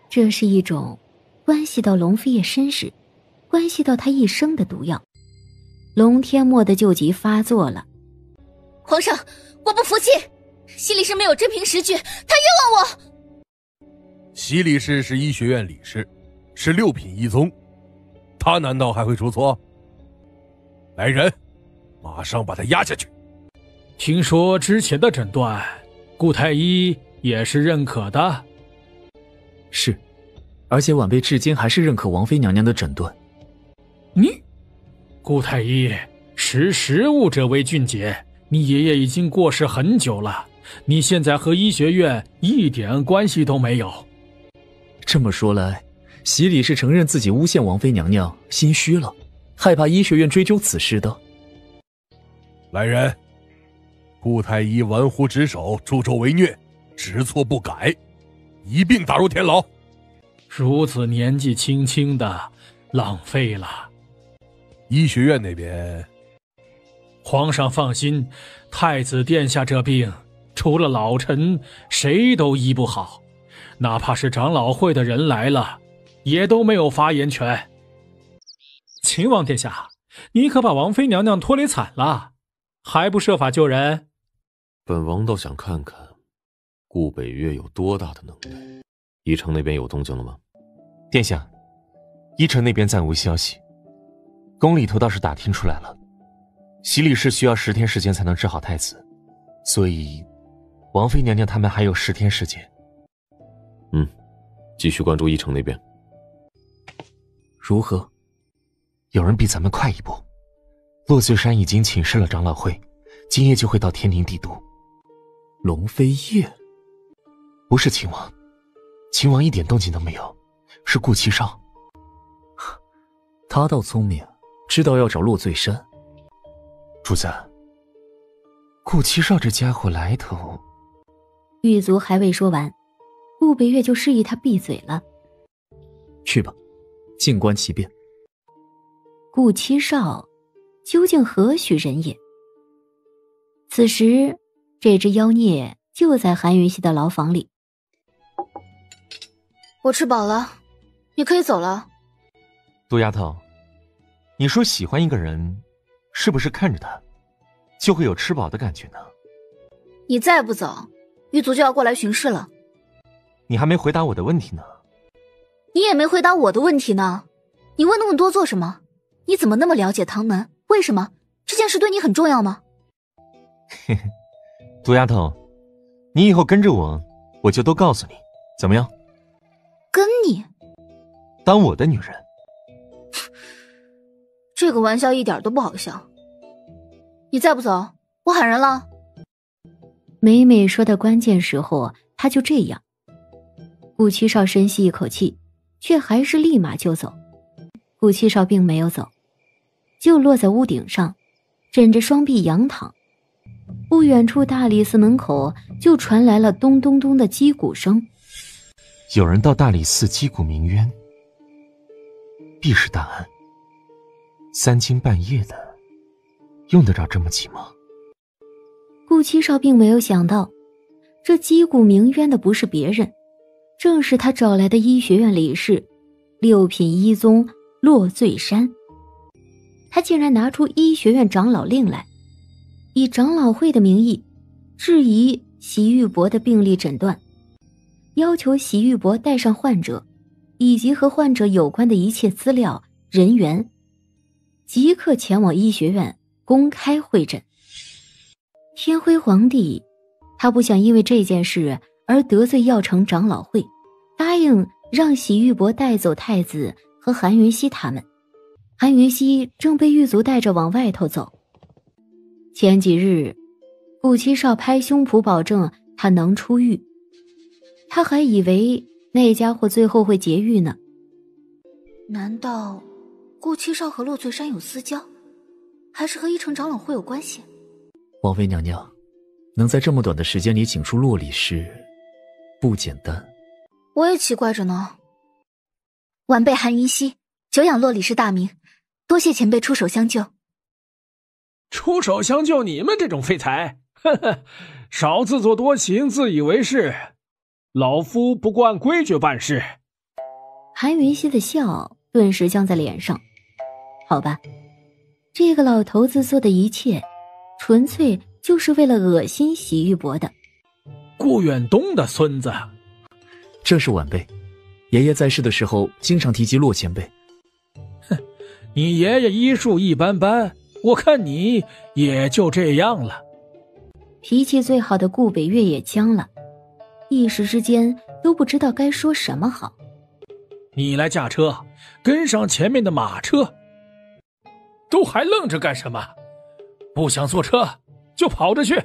S4: 这是一种关系到龙飞叶身世，关系到他一生的毒药。龙天墨的救急发作了。
S1: 皇上，我不服气，西理事没有真凭实据，他冤枉我。
S11: 西理事是医学院理事，是6品医宗，他难道还会出错？来人，马上把他押下去。
S3: 听说之前的诊断，顾太医也是认可的。
S8: 是，而且晚辈至今还是认可王妃娘娘的诊断。
S3: 顾太医，识时务者为俊杰。你爷爷已经过世很久了，你现在和医学院一点关系都没有。
S8: 这么说来，席理是承认自己诬陷王妃娘娘，心虚了，害怕医学院追究此事的。
S11: 来人，顾太医玩忽职守，助纣为虐，知错不改，一并打入天牢。
S3: 如此年纪轻轻的，浪费了。
S11: 医学院那边，
S3: 皇上放心，太子殿下这病，除了老臣，谁都医不好，哪怕是长老会的人来了，也都没有发言权。秦王殿下，你可把王妃娘娘拖累惨了，还不设法救人？
S13: 本王倒想看看顾北岳有多大的能耐。宜城那边有动静了吗？
S16: 殿下，宜城那边暂无消息，宫里头倒是打听出来了，洗礼是需要10天时间才能治好太子，所以王妃娘娘他们还有10天时间。
S13: 继续关注宜城那边。
S8: 如何？
S16: 有人比咱们快一步。落穗山已经请示了长老会，今夜就会到天灵帝都。
S8: 龙飞夜？
S16: 不是秦王，秦王一点动静都没有，是顾七少。
S8: 他倒聪明，知道要找落穗山。
S16: 主子，顾七少这家伙来头……
S4: 狱卒还未说完，顾北岳就示意他闭嘴了。
S8: 去吧，静观其变。
S4: 顾七少究竟何许人也？此时，这只妖孽就在韩云熙的牢房里。
S5: 我吃饱了，你可以走了。
S16: 杜丫头，你说喜欢一个人，是不是看着他，就会有吃饱的感觉呢？
S5: 你再不走，狱卒就要过来巡视了。
S16: 你还没回答我的问题呢。
S5: 你也没回答我的问题呢。你问那么多做什么？你怎么那么了解唐门？为什么？这件事对你很重要吗？
S16: 嘿嘿，杜丫头，你以后跟着我，我就都告诉你，怎么样？
S5: 跟你？
S16: 当我的女人？
S5: 这个玩笑一点都不好笑。你再不走，我喊人了。
S4: 每每说到关键时候，他就这样。顾七少深吸一口气，却还是立马就走。顾七少并没有走，就落在屋顶上，枕着双臂仰躺。不远处大理寺门口就传来了咚咚咚的击鼓声。
S16: 有人到大理寺击鼓鸣冤，必是大案。3更半夜的，用得着这么急吗？
S4: 顾七少并没有想到，这击鼓鸣冤的不是别人，正是他找来的医学院理事6品医宗落穗山。他竟然拿出医学院长老令来，以长老会的名义质疑席玉伯的病历诊断，要求席玉伯带上患者以及和患者有关的一切资料人员，即刻前往医学院公开会诊。天辉皇帝他不想因为这件事而得罪药城长老会，答应让席玉伯带走太子和韩云熙他们。韩云熙正被狱卒带着往外头走。前几日顾七少拍胸脯保证他能出狱，他还以为那家伙最后会劫狱呢。
S5: 难道顾七少和落穗山有私交，还是和一城长老会有关系？
S8: 王妃娘娘能在这么短的时间里请出洛理事，不简单。
S5: 我也奇怪着呢。晚辈韩云熙久仰洛理事大名，多谢前辈出手相救。
S3: 出手相救你们这种废材，呵呵，少自作多情，自以为是。老夫不过按规矩办事。
S4: 韩云熙的笑顿时僵在脸上。好吧，这个老头子做的一切纯粹就是为了恶心席玉伯的。
S3: 顾远东的孙子。
S8: 这是晚辈，爷爷在世的时候经常提及洛前辈。
S3: 哼，你爷爷医术一般般，我看你也就这样了。
S4: 脾气最好的顾北岳也僵了，一时之间都不知道该说什么好。
S3: 你来驾车，跟上前面的马车。都还愣着干什么？不想坐车就跑着去。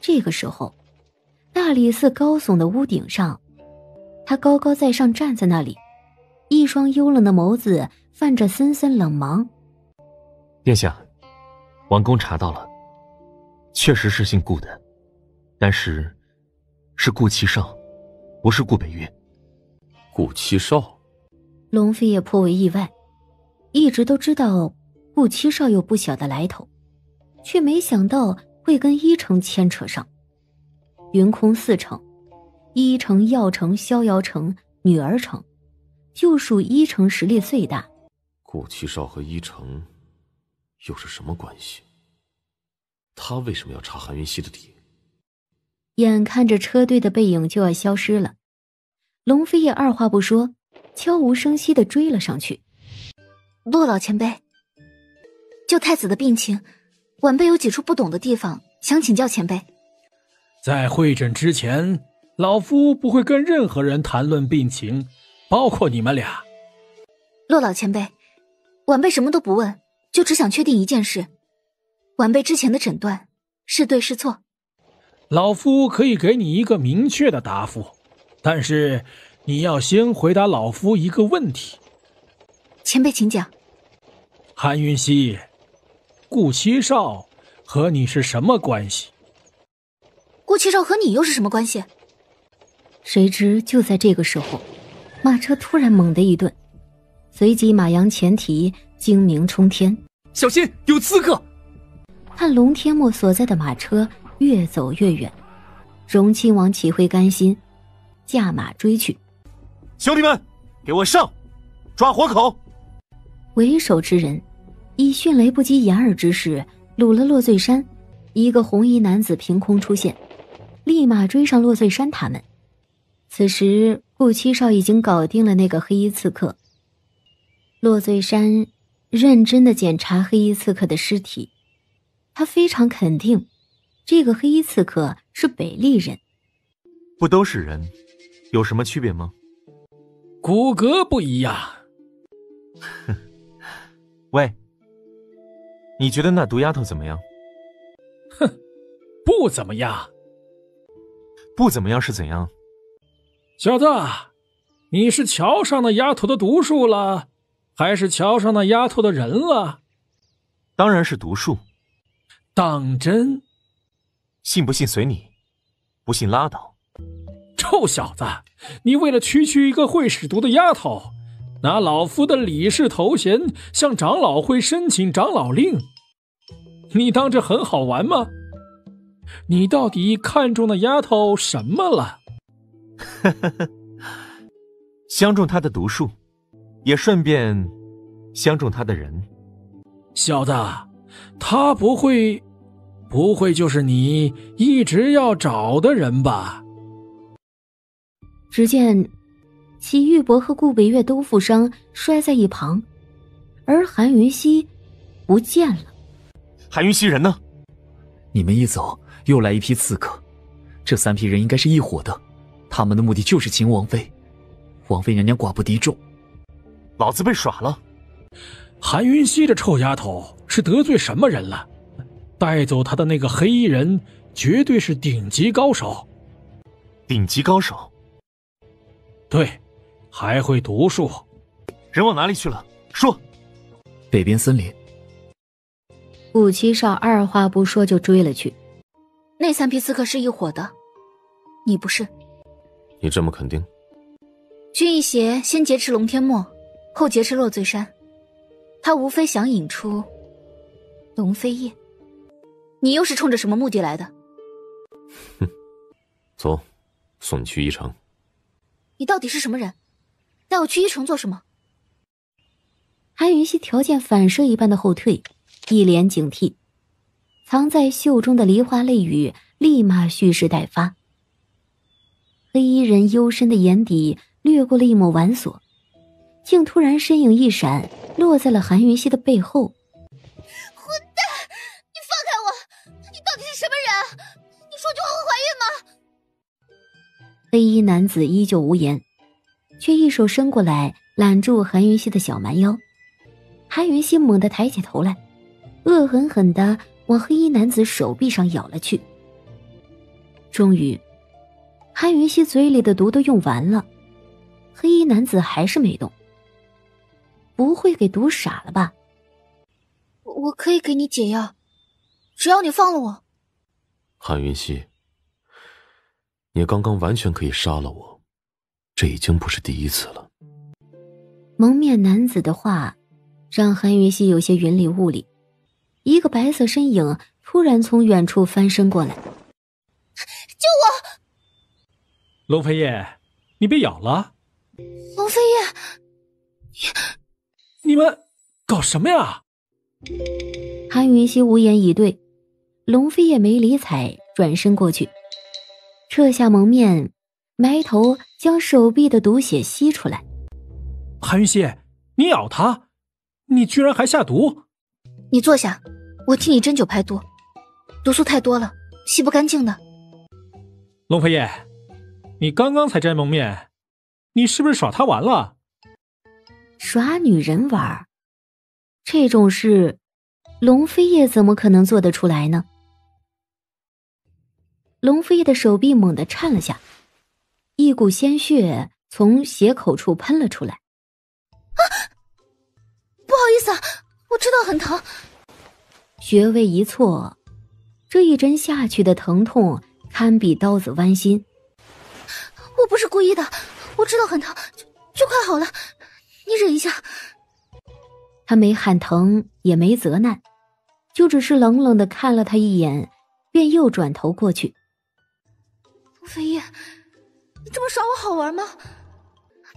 S4: 这个时候，大理寺高耸的屋顶上，他高高在上站在那里，一双幽冷的眸子泛着森森冷芒。
S16: 殿下，王公查到了，确实是姓顾的，但是顾七少，不是顾北岳。
S13: 顾七少？
S4: 龙飞也颇为意外，一直都知道顾七少有不小的来头，却没想到会跟一城牵扯上。云空4城，一城、药城、逍遥城、女儿城，就属一城实力最大。
S13: 顾七少和一城又是什么关系？他为什么要查韩云熙的底？
S4: 眼看着车队的背影就要消失了，龙飞也二话不说，悄无声息地追了上去。
S1: 骆老前辈，就太子的病情，晚辈有几处不懂的地方，想请教前辈。
S12: 在会诊之前，老夫不会跟任何人谈论病情，包括你们俩。
S1: 骆老前辈，晚辈什么都不问，就只想确定一件事：晚辈之前的诊断是对是错？
S12: 老夫可以给你一个明确的答复，但是你要先回答老夫一个问题。
S1: 前辈请讲。
S12: 韩云熙，顾七少和你是什么关系？
S1: 顾七少和你又是什么关系？
S4: 谁知就在这个时候，马车突然猛地一顿，随即马扬前蹄，精鸣冲天。
S8: 小心，有刺客！
S4: 看龙天墨所在的马车越走越远，荣亲王岂会甘心，驾马追去。
S7: 兄弟们，给我上，抓活口！
S4: 为首之人以迅雷不及掩耳之势掳了洛醉山，一个红衣男子凭空出现，立马追上洛醉山他们。此时顾七少已经搞定了那个黑衣刺客。洛醉山认真地检查黑衣刺客的尸体，他非常肯定这个黑衣刺客是北利人。
S16: 不都是人，有什么区别吗？
S12: 骨骼不一样。
S16: 喂，你觉得那毒丫头怎么样？
S12: 哼，不怎么样。
S16: 不怎么样是怎样？
S12: 小子，你是瞧上那丫头的毒术了，还是瞧上那丫头的人了？
S16: 当然是毒术。
S12: 当真？
S16: 信不信随你，不信拉倒。
S12: 臭小子，你为了区一个会使毒的丫头，拿老夫的理事头衔向长老会申请长老令，你当这很好玩吗？你到底看中那丫头什么了？
S16: 相中她的毒术，也顺便相中她的人。
S12: 小子，她不会就是你一直要找的人吧？
S4: 只见祁玉伯和顾北岳都负伤，摔在一旁，而韩云熙不见了。
S16: 韩云熙人呢？
S8: 你们一走，又来一批刺客，这3批人应该是一伙的，他们的目的就是擒王妃。王妃娘娘寡不敌众，
S16: 老子被耍了。
S12: 韩云熙这臭丫头是得罪什么人了？带走她的那个黑衣人绝对是顶级高手。
S16: 顶级高手？
S12: 对，还会毒术。
S16: 人往哪里去了？说。
S8: 北边森林。
S4: 顾七少二话不说就追了去。
S1: 那3批刺客是一伙的，你不是？
S13: 你这么肯定？
S1: 军医协先劫持龙天墨，后劫持洛醉山，他无非想引出龙飞夜。你又是冲着什么目的来的？
S13: 哼，走，送你去一城。
S1: 你到底是什么人？带我去一城做什么？
S4: 韩云熙条件反射一般的后退，一脸警惕，藏在袖中的梨花泪雨立马蓄势待发。黑衣人幽深的眼底掠过了一抹猥琐，竟突然身影一闪，落在了韩云熙的背后。
S1: 混蛋！你放开我！你到底是什么人？你说句话会怀孕吗？
S4: 黑衣男子依旧无言，却一手伸过来揽住韩云熙的小蛮腰。韩云熙猛地抬起头来，恶狠狠地往黑衣男子手臂上咬了去。终于，韩云熙嘴里的毒都用完了，黑衣男子还是没动。不会给毒傻了吧？
S1: 我可以给你解药，只要你放了我。
S13: 韩云溪，你刚刚完全可以杀了我，这已经不是第一次了。
S4: 蒙面男子的话让韩云溪有些云里雾里，一个白色身影突然从远处翻身过来。
S1: 救我！
S12: 龙飞叶，你被咬了？
S1: 龙飞叶，
S12: 你们搞什么呀？
S4: 韩云溪无言以对，龙飞叶没理睬，转身过去，撤下蒙面，埋头将手臂的毒血吸出来。
S12: 韩云溪，你咬他，你居然还下毒！
S1: 你坐下，我替你针灸排毒，毒素太多了，吸不干净的。
S12: 龙飞叶，你刚刚才摘蒙面，你是不是耍他玩了？
S4: 耍女人玩？这种事，龙飞叶怎么可能做得出来呢？龙飞叶的手臂猛地颤了下，一股鲜血从血口处喷了出来。
S1: 不好意思啊，我知道很疼。
S4: 穴位一错，这一针下去的疼痛堪比刀子剜心。
S1: 我不是故意的，我知道很疼，就快好了，你忍一下。
S4: 他没喊疼，也没责难，就只是冷冷地看了他一眼，便又转头过去。
S1: 龙飞叶，你这么耍我好玩吗？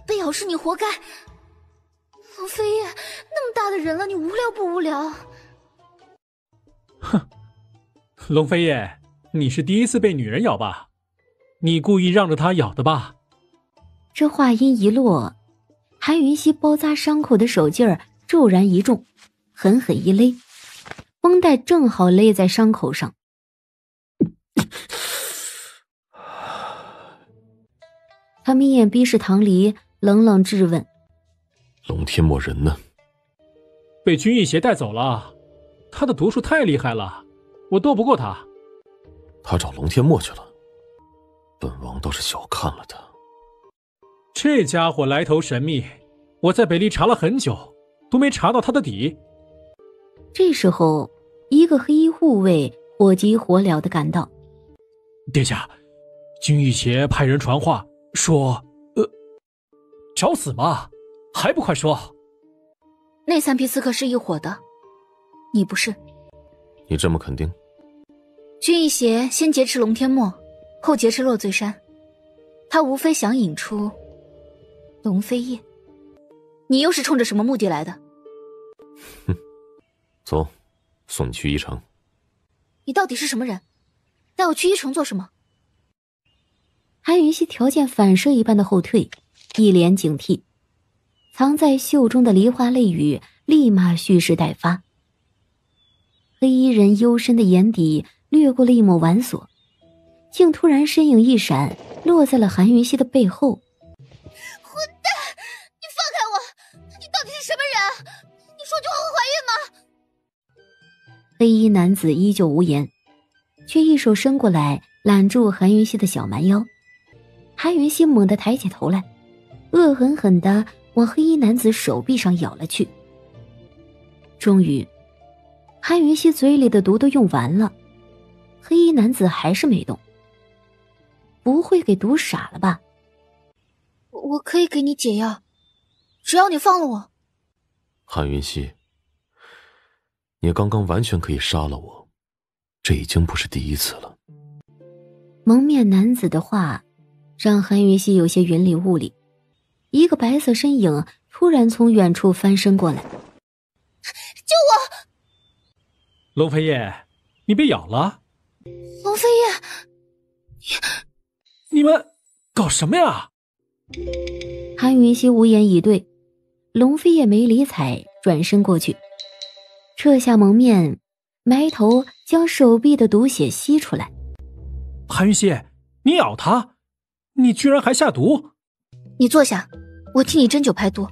S1: 被咬是你活该。龙飞叶，那么大的人了，你无聊不无聊？
S12: 哼，龙飞叶，你是第一次被女人咬吧？你故意让着她咬的吧？
S4: 这话音一落，韩云溪包扎伤口的手劲儿骤然一重，狠狠一勒，绷带正好勒在伤口上。他眯眼逼视唐离，冷冷质问：
S13: 龙天墨人呢？
S12: 被君逸邪带走了，他的毒术太厉害了，我斗不过他。
S13: 他找龙天墨去了，本王倒是小看了他。
S12: 这家伙来头神秘，我在北厉查了很久，都没查到他的底。
S4: 这时候，一个黑衣护卫火急火燎地赶到。
S12: 殿下，君逸邪派人传话说，找死吗？还不快说！
S1: 那3批刺客是一伙的，你不是？
S13: 你这么肯定？
S1: 君逸邪先劫持龙天墨，后劫持落醉山，他无非想引出龙飞叶。你又是冲着什么目的来的？
S13: 哼，走，送你去一城。
S1: 你到底是什么人？带我去一城做什么？
S4: 韩云溪条件反射一般的后退，一脸警惕，藏在袖中的梨花泪雨立马蓄势待发。黑衣人幽深的眼底掠过了一抹猥琐，竟突然身影一闪，落在了韩云溪的背后。
S1: 混蛋！你放开我！你到底是什么人？你说句话会怀孕吗？
S4: 黑衣男子依旧无言，却一手伸过来揽住韩云溪的小蛮腰。韩云溪猛地抬起头来，恶狠狠地往黑衣男子手臂上咬了去。终于，韩云溪嘴里的毒都用完了，黑衣男子还是没动。不会给毒傻了吧？
S1: 我可以给你解药，只要你放了我。
S13: 韩云溪，你刚刚完全可以杀了我，这已经不是第一次了。
S4: 蒙面男子的话让韩云溪有些云里雾里，一个白色身影突然从远处翻身过来。
S1: 救我！
S12: 龙飞叶，你被咬了？
S1: 龙飞叶，
S12: 你们搞什么呀？
S4: 韩云溪无言以对，龙飞叶没理睬，转身过去，撤下蒙面，埋头将手臂的毒血吸出来。
S12: 韩云溪，你咬他，你居然还下毒！
S1: 你坐下，我替你针灸排毒，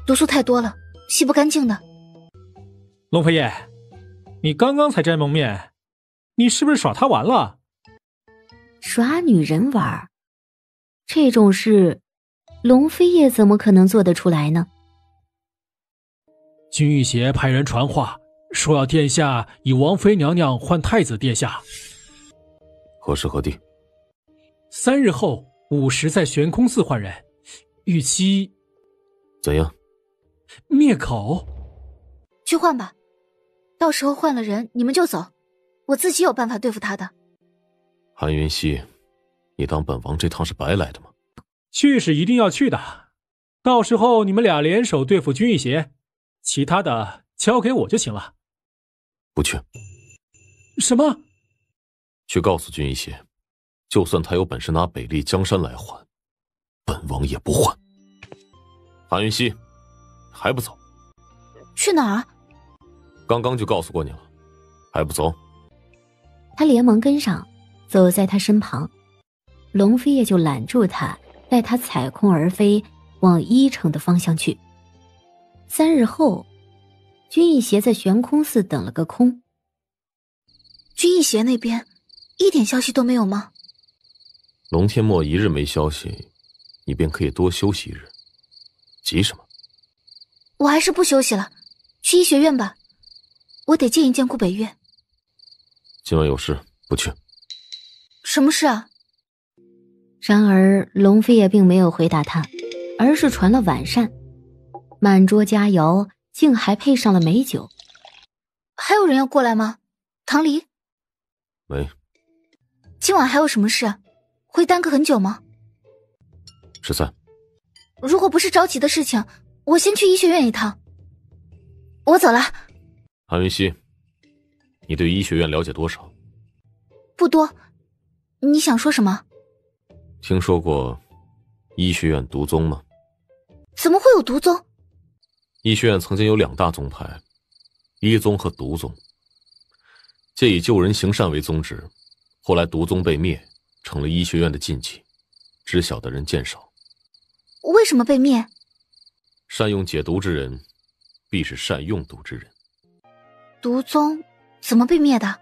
S1: 毒素太多了，吸不干净的。
S12: 龙飞叶，你刚刚才摘蒙面，你是不是耍他玩了？
S4: 耍女人玩？这种事，龙飞叶怎么可能做得出来呢？
S12: 君逸邪派人传话说要殿下以王妃娘娘换太子殿下。
S13: 何时何地
S12: ？3日后午时在悬空寺换人，预期
S13: 怎样？
S12: 灭口。
S1: 去换吧，到时候换了人你们就走，我自己有办法对付他的。
S13: 韩云溪，你当本王这趟是白来的吗？
S12: 去是一定要去的，到时候你们俩联手对付君逸邪，其他的交给我就行了。
S13: 不去。
S12: 什么？
S13: 去告诉君逸邪，就算他有本事拿北丽江山来换，本王也不换。韩云溪，还不走？
S1: 去哪儿？
S13: 刚刚就告诉过你了，还不走？
S4: 他连忙跟上，走在他身旁，龙飞叶就揽住他，带他踩空而飞，往1城的方向去。3日后，君逸邪在悬空寺等了个空。
S1: 君逸邪那边一点消息都没有吗？
S13: 龙天墨1日没消息，你便可以多休息1日，急什么？
S1: 我还是不休息了，去医学院吧，我得见一见顾北岳。
S13: 今晚有事，不去。
S1: 什么事啊？
S4: 然而龙飞也并没有回答他，而是传了晚膳，满桌佳肴，竟还配上了美酒。
S1: 还有人要过来吗？唐离？
S13: 没。
S1: 今晚还有什么事？会耽搁很久吗
S13: ？13。
S1: 如果不是着急的事情，我先去医学院一趟。我走了。
S13: 韩云溪，你对医学院了解多少？
S1: 不多。你想说什么？
S13: 听说过医学院毒宗吗？
S1: 怎么会有毒宗？
S13: 医学院曾经有2大宗派，医宗和毒宗，借以救人行善为宗旨，后来毒宗被灭，成了医学院的禁忌，知晓的人渐少。
S1: 为什么被灭？
S13: 善用解毒之人，必是善用毒之人。
S1: 毒宗怎么被灭的？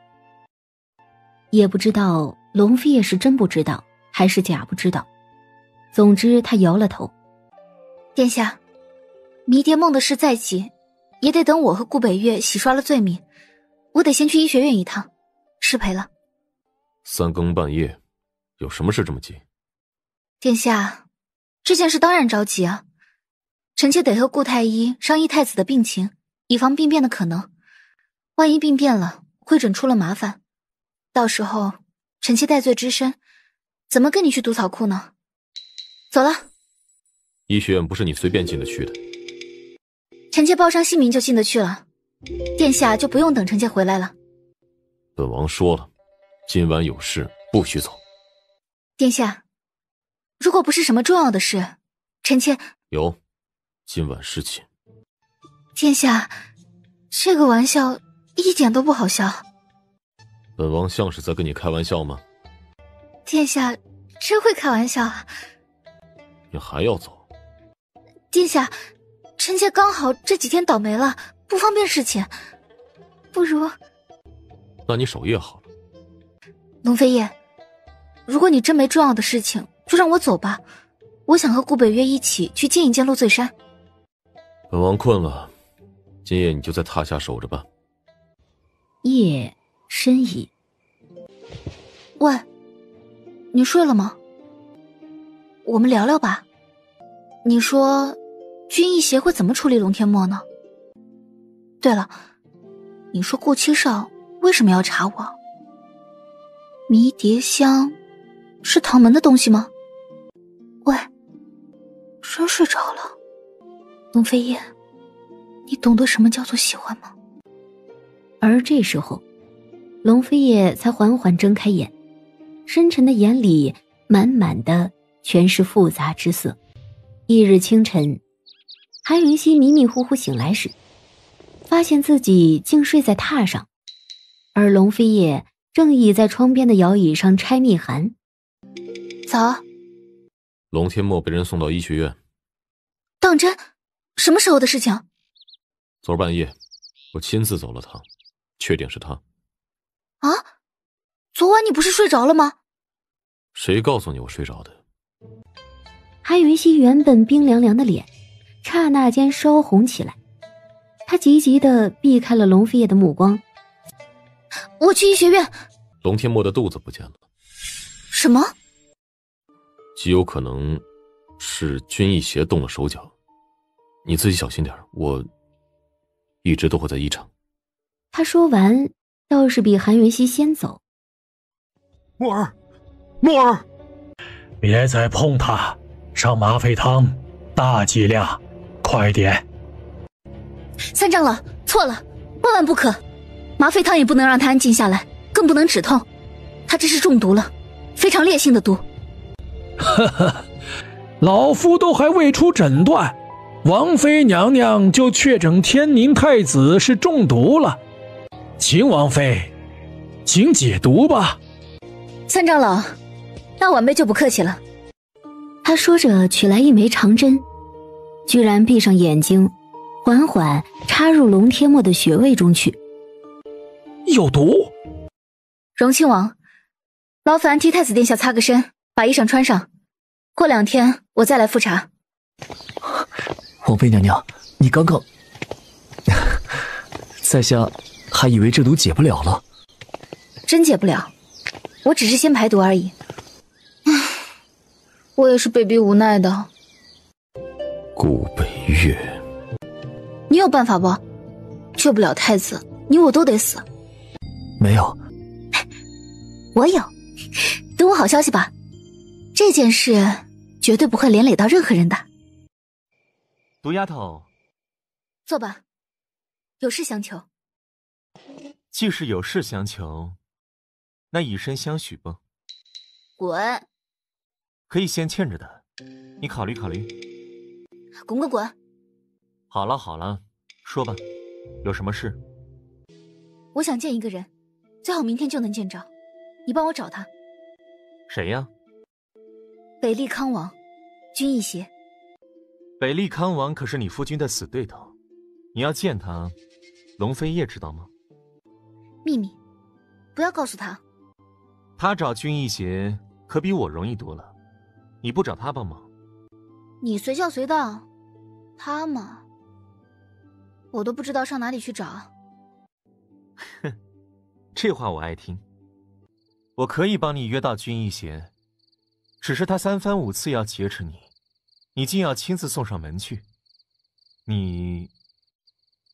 S4: 也不知道龙飞也是真不知道，还是假不知道。总之他摇了头。
S1: 殿下，迷蝶梦的事再急，也得等我和顾北岳洗刷了罪名。我得先去医学院一趟，失陪了。
S13: 3更半夜，有什么事这么急？
S1: 殿下，这件事当然着急啊。臣妾得和顾太医商议太子的病情，以防病变的可能。万一病变了，会诊出了麻烦，到时候臣妾戴罪之身，怎么跟你去毒草库呢？走了。
S13: 医学院不是你随便进得去的。
S1: 臣妾报上姓名就进得去了，殿下就不用等臣妾回来了。
S13: 本王说了，今晚有事，不许走。
S1: 殿下，如果不是什么重要的事，臣妾
S13: 有，今晚侍寝。
S1: 殿下，这个玩笑一点都不好笑。
S13: 本王像是在跟你开玩笑吗？
S1: 殿下真会开玩笑啊。
S13: 你还要走？
S1: 殿下，臣妾刚好这几天倒霉了，不方便侍寝，不如……
S13: 那你守夜好了。
S1: 龙飞叶，如果你真没重要的事情，就让我走吧。我想和顾北岳一起去见一见陆醉山。
S13: 本王困了，今夜你就在榻下守着吧。
S4: 夜深矣。
S1: 喂，你睡了吗？我们聊聊吧。你说君逸邪会怎么处理龙天墨呢？对了，你说顾七少为什么要查我？迷迭香是唐门的东西吗？喂，真睡着了。龙飞燕，你懂得什么叫做喜欢吗？
S4: 而这时候，龙飞叶才缓缓睁开眼，深沉的眼里满满的全是复杂之色。翌日清晨，韩云溪迷迷糊糊醒来时，发现自己竟睡在榻上，而龙飞叶正倚在窗边的摇椅上拆密函。
S1: 早。
S13: 龙天墨被人送到医学院。
S1: 当真？什么时候的事情？
S13: 昨儿半夜，我亲自走了趟，确定是他。
S1: 啊？昨晚你不是睡着了吗？
S13: 谁告诉你我睡着的？
S4: 韩云溪原本冰凉凉的脸，刹那间烧红起来。他急急地避开了龙飞叶的目光。
S1: 我去医学院。
S13: 龙天墨的肚子不见了。
S1: 什么？
S13: 极有可能是君逸邪动了手脚，你自己小心点，我一直都会在医场。
S4: 他说完，倒是比韩云熙先走。
S11: 墨儿，墨儿，
S10: 别再碰他，上吗啡汤，大剂量，快点！
S1: 三长老，错了，万万不可！吗啡汤也不能让他安静下来，更不能止痛，他这是中毒了，非常烈性的毒。
S12: 呵呵，老夫都还未出诊断，王妃娘娘就确诊天宁太子是中毒了。秦王妃，请解毒吧。
S1: 三长老，那晚辈就不客气了。
S4: 他说着取来一枚长针，居然闭上眼睛，缓缓插入龙天墨的穴位中去。
S12: 有毒！
S1: 荣亲王，劳烦替太子殿下擦个身，把衣裳穿上。过2天我再来复查。
S8: 王妃娘娘，你刚刚……在下还以为这毒解不了了。
S1: 真解不了，我只是先排毒而已。我也是被逼无奈的。
S13: 顾北岳，
S1: 你有办法不？救不了太子，你我都得死。
S8: 没有。
S1: 我有，等我好消息吧。这件事绝对不会连累到任何人的。
S16: 毒丫头，
S1: 坐吧，有事相求。
S16: 既是有事相求，那以身相许吧。
S1: 滚！
S16: 可以先欠着的，你考虑考虑。
S1: 滚滚滚！
S16: 好了好了，说吧，有什么事？
S1: 我想见一个人，最好明天就能见着，你帮我找他。
S16: 谁呀？
S1: 北利康王，君逸邪。
S16: 北利康王可是你夫君的死对头，你要见他，龙飞叶知道吗？
S1: 秘密，不要告诉他。
S16: 他找君逸邪可比我容易多了，你不找他帮忙？
S1: 你随叫随到，他嘛，我都不知道上哪里去找。
S16: 哼，这话我爱听。我可以帮你约到君逸邪，只是他3番5次要劫持你，你竟要亲自送上门去，你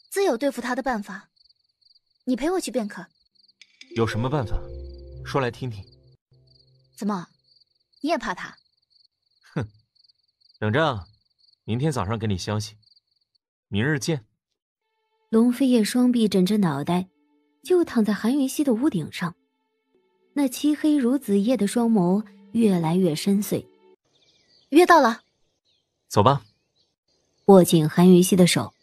S1: 自有对付他的办法，你陪我去便可。
S16: 有什么办法？说来听听。
S1: 怎么，你也怕他？
S16: 哼，等着，明天早上给你消息。明日见。
S4: 龙飞叶双臂枕着脑袋，就躺在韩云熙的屋顶上，那漆黑如紫夜的双眸越来越深邃。
S1: 约到了，
S16: 走吧。
S4: 握紧韩云熙的手，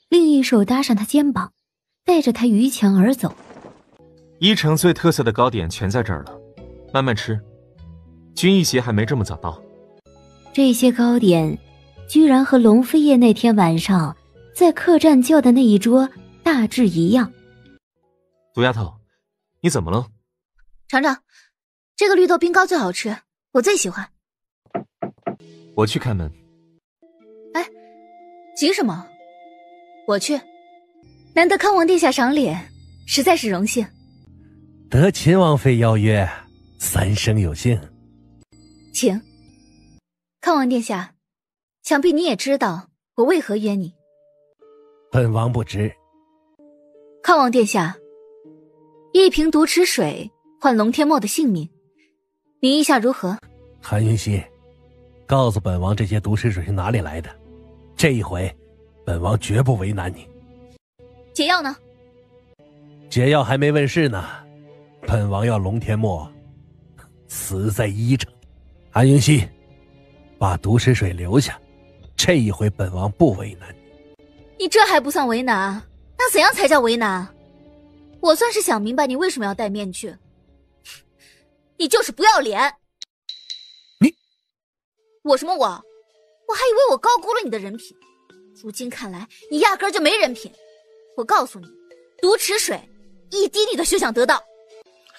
S4: 另一手搭上他肩膀，带着他逾墙而走。
S16: 一城最特色的糕点全在这儿了，慢慢吃。君逸邪还没这么早到。
S4: 这些糕点居然和龙飞叶那天晚上在客栈叫的那一桌大致一样。
S16: 毒丫头，你怎么了？
S1: 尝尝，这个绿豆冰糕最好吃，我最喜欢。
S16: 我去开门。
S1: 哎，急什么？我去。难得康王殿下赏脸，实在是荣幸。
S11: 得秦王妃邀约，三生有幸。
S1: 请。康王殿下，想必你也知道我为何约你。
S11: 本王不知。
S1: 康王殿下，一瓶毒池水换龙天墨的性命，你意下如何？
S11: 韩云熙，告诉本王这些毒池水是哪里来的，这一回本王绝不为难你。
S1: 解药呢？
S11: 解药还没问世呢，本王要龙天墨死在一城。韩云熙，把毒池水留下，这一回本王不为难你。
S1: 你这还不算为难，那怎样才叫为难？我算是想明白你为什么要戴面具。你就是不要脸。
S11: 你
S1: 我什么我？我还以为我高估了你的人品，如今看来你压根儿就没人品。我告诉你，毒池水一滴你都休想得到。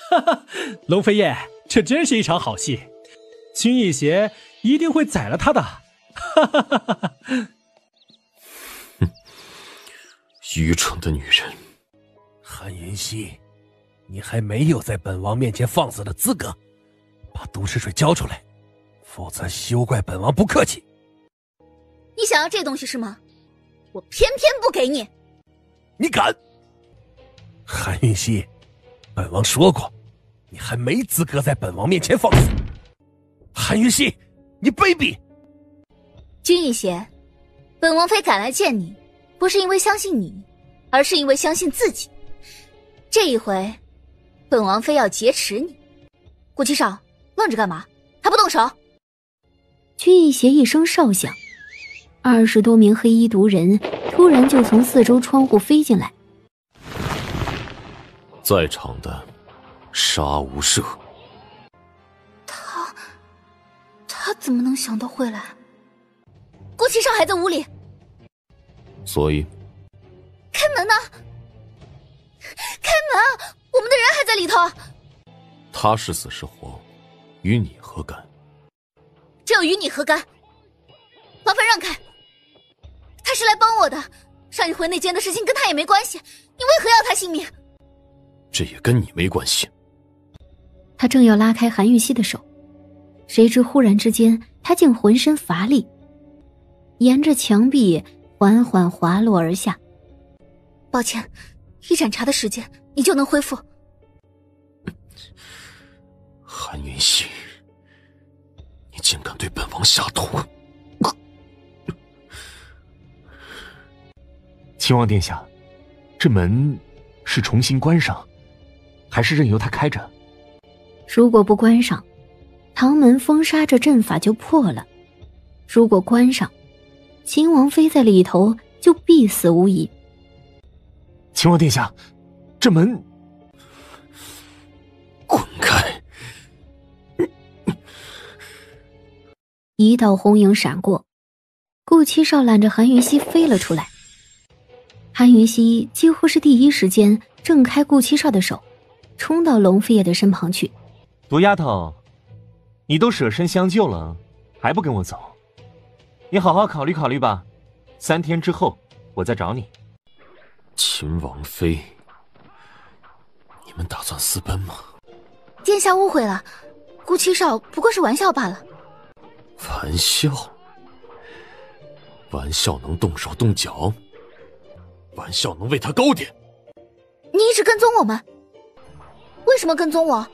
S12: 哈哈，龙飞叶，这真是一场好戏，君逸邪一定会宰了他的。哈哈哈哈。
S13: 愚蠢的女人！
S11: 韩云溪，你还没有在本王面前放肆的资格，把毒尸水交出来，否则休怪本王不客气。
S1: 你想要这东西是吗？我偏偏不给你！
S11: 你敢！韩云溪，本王说过，你还没资格在本王面前放肆。韩云溪，你卑鄙！
S1: 君逸邪，本王妃赶来见你，不是因为相信你，而是因为相信自己。这一回，本王妃要劫持你。顾七少，愣着干嘛？还不动手！
S4: 君逸邪一声哨响，20多名黑衣毒人突然就从四周窗户飞进来。
S13: 在场的杀无赦。
S1: 他怎么能想到会来？顾七少还在屋里，
S13: 所以
S1: 开门啊！开门啊！我们的人还在里头。
S13: 他是死是活，与你何干？
S1: 这有与你何干？麻烦让开！他是来帮我的，上一回那间的事情跟他也没关系，你为何要他性命？
S13: 这也跟你没关系。
S4: 他正要拉开韩玉溪的手，谁知忽然之间，他竟浑身乏力，沿着墙壁缓缓滑落而下。
S1: 抱歉，一盏茶的时间你就能恢复。
S13: 韩云溪，你竟敢对本王下毒！
S16: 秦王殿下，这门是重新关上，还是任由它开着？
S4: 如果不关上，唐门封杀这阵法就破了；如果关上，秦王妃在里头就必死无疑。
S16: 秦王殿下，这门……
S13: 滚开！
S4: 一道红影闪过，顾七少揽着韩云溪飞了出来。韩云溪几乎是第一时间挣开顾七少的手，冲到龙飞叶的身旁去。
S16: 毒丫头，你都舍身相救了，还不跟我走？你好好考虑考虑吧，3天之后我再找你。
S13: 秦王妃，你们打算私奔吗？
S1: 殿下误会了，顾七少不过是玩笑罢了。
S13: 玩笑？玩笑能动手动脚？玩笑能为他糕点？
S1: 你一直跟踪我们，为什么跟踪我？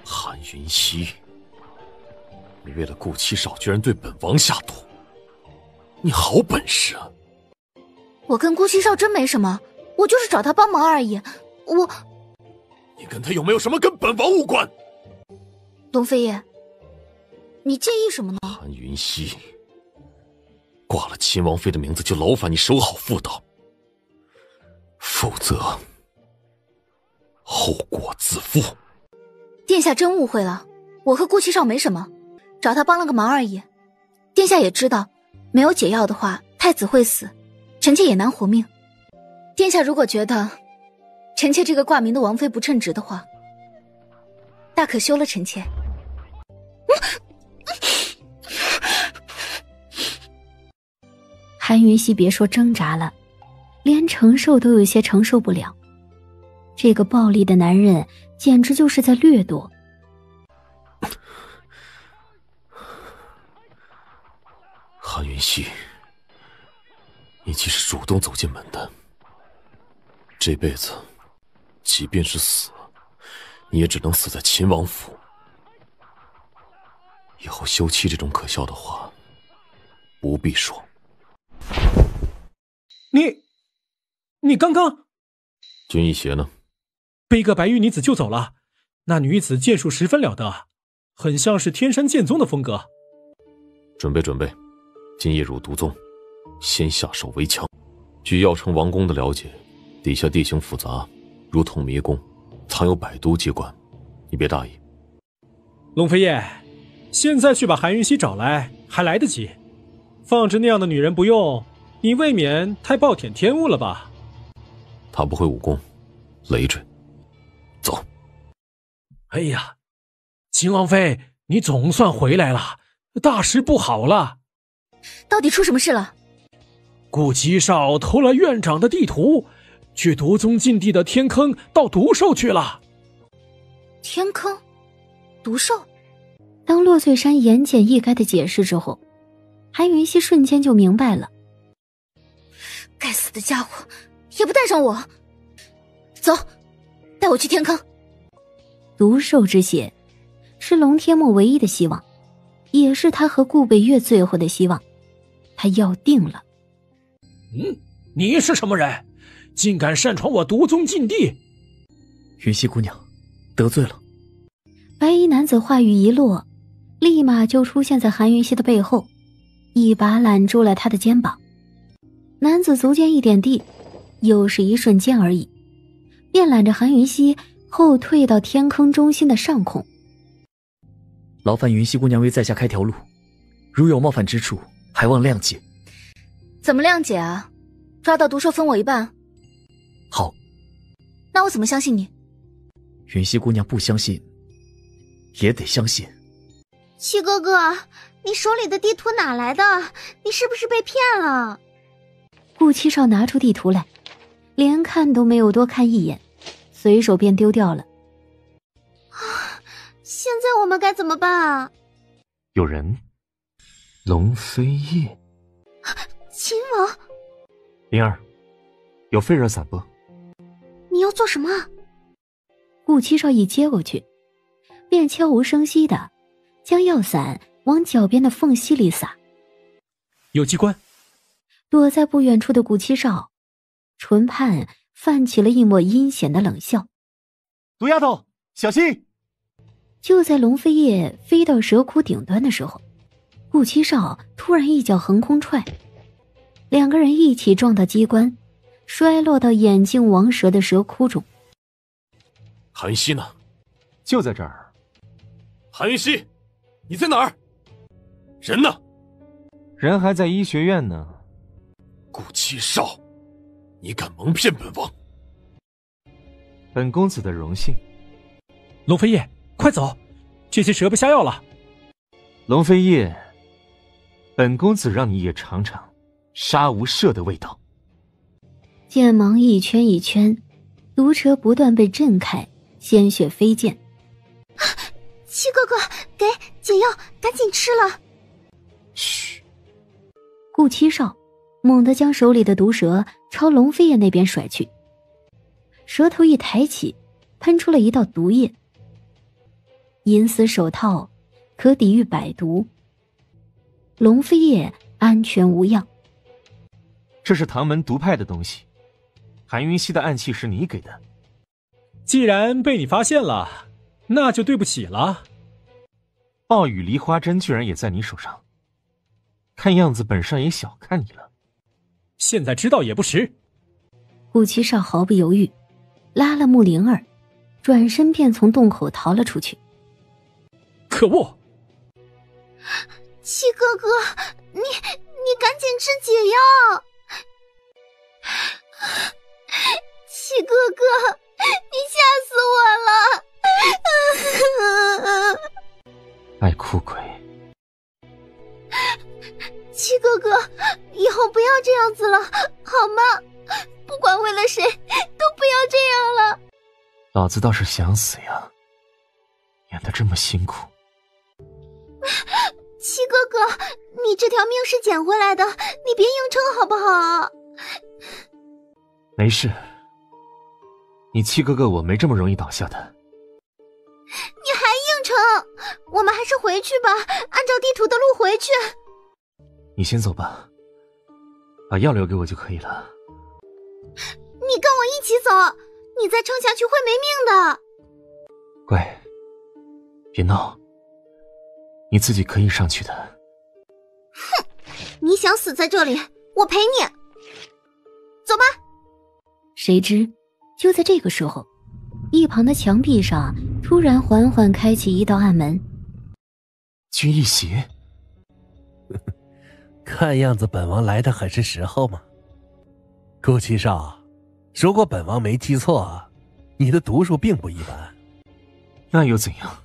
S13: 韩云溪，你为了顾七少居然对本王下毒，你好本事啊！
S1: 我跟顾七少真没什么，我就是找他帮忙而已。
S13: 你跟他有没有什么跟本王无关？
S1: 龙飞叶，你介意什么呢？
S13: 韩云溪，挂了秦王妃的名字，就劳烦你守好妇道，否则后果自负。
S1: 殿下真误会了，我和顾七少没什么，找他帮了个忙而已。殿下也知道，没有解药的话，太子会死，臣妾也难活命。殿下如果觉得臣妾这个挂名的王妃不称职的话，大可休了臣妾。
S4: 韩云溪别说挣扎了，连承受都有些承受不了。这个暴力的男人简直就是在掠夺。
S13: 韩云溪，你既是主动走进门的，这辈子即便是死，你也只能死在秦王府。以后休妻这种可笑的话不必说。
S10: 你刚刚……
S13: 君逸邪呢？
S10: 被一个白衣女子救走了。那女子剑术十分了得，很像是天山剑宗的风格。
S13: 准备，今夜入毒宗，先下手为强。据药城王宫的了解，底下地形复杂，如同迷宫，藏有百毒机关，你别大意。
S10: 龙飞叶，现在去把韩云溪找来还来得及，放着那样的女人不用，你未免太暴殄天物了吧？
S13: 她不会武功，累赘。走。
S10: 哎呀，秦王妃，你总算回来了，大事不好了！
S1: 到底出什么事了？
S12: 顾七少偷了院长的地图，去毒宗禁地的天坑盗毒兽去了。
S1: 天坑？毒兽？
S4: 当洛翠山言简意赅的解释之后，韩云熙瞬间就明白了。
S1: 该死的家伙，也不带上我！走，带我去天坑。
S4: 毒兽之血是龙天墨唯一的希望，也是他和顾北月最后的希望。他要定了。
S12: 你是什么人？竟敢擅闯我毒宗禁地？
S8: 云溪姑娘，得罪了。
S4: 白衣男子话语一落，立马就出现在韩云熙的背后，一把揽住了他的肩膀。男子足尖一点地，又是一瞬间而已，便揽着韩云熙后退到天坑中心的上空。
S8: 劳烦云溪姑娘为在下开条路，如有冒犯之处，还望谅解。
S1: 怎么谅解啊？抓到毒兽分我一半。
S8: 好。
S1: 那我怎么相信你？
S8: 云溪姑娘不相信，也得相信。
S15: 七哥哥，你手里的地图哪来的？你是不是被骗了？
S4: 顾七少拿出地图来，连看都没有多看一眼，随手便丢掉了。
S15: 现在我们该怎么办啊？
S16: 有人，龙飞叶，
S15: 秦王，
S16: 灵儿，有废热散不？
S15: 你要做什么？
S4: 顾七少一接过去，便悄无声息的将药伞往脚边的缝隙里撒。
S12: 有机关。
S4: 躲在不远处的顾七少唇畔泛起了一抹阴险的冷笑。
S16: 毒丫头，小心！
S4: 就在龙飞叶飞到蛇窟顶端的时候，顾七少突然一脚横空踹，两个人一起撞到机关，摔落到眼镜王蛇的蛇窟中。
S13: 韩云熙呢？
S16: 就在这儿。
S13: 韩云熙，你在哪儿？人呢？
S16: 人还在医学院呢。
S13: 顾七少，你敢蒙骗本王？
S16: 本公子的荣幸。
S12: 龙飞叶，快走，这些蛇被下药了。
S16: 龙飞叶，本公子让你也尝尝杀无赦的味道。
S4: 剑芒一圈一圈，毒蛇不断被震开，鲜血飞溅。
S15: 七哥哥，给解药，赶紧吃了。
S16: 嘘。
S4: 顾七少猛地将手里的毒蛇朝龙飞叶那边甩去，蛇头一抬起，喷出了一道毒液。银丝手套可抵御百毒，龙飞叶安全无恙。
S16: 这是唐门毒派的东西，韩云熙的暗器是你给的。
S12: 既然被你发现了，那就对不起了。
S16: 暴雨梨花针居然也在你手上，看样子本少爷小看你了。
S12: 现在知道也不迟。
S4: 顾七少毫不犹豫，拉了穆灵儿，转身便从洞口逃了出去。
S12: 可恶！
S15: 七哥哥，你赶紧吃解药！七哥哥，你吓死我了！
S16: 爱哭鬼。
S15: 七哥哥，以后不要这样子了，好吗？不管为了谁，都不要这样了。
S16: 老子倒是想死呀，演得这么辛苦。
S15: 七哥哥，你这条命是捡回来的，你别硬撑好不好？
S16: 没事，你七哥哥我没这么容易倒下的。
S15: 你还硬撑？我们还是回去吧，按照地图的路回去。
S16: 你先走吧，把药留给我就可以了。
S15: 你跟我一起走，你再撑下去会没命的。
S16: 乖，别闹，你自己可以上去的。
S15: 哼，你想死在这里，我陪你。走吧。
S4: 谁知就在这个时候，一旁的墙壁上突然缓缓开启一道暗门。
S16: 君一邪，
S11: 看样子本王来的很是时候嘛。顾七少，如果本王没记错，你的毒术并不一般。
S16: 那又怎样？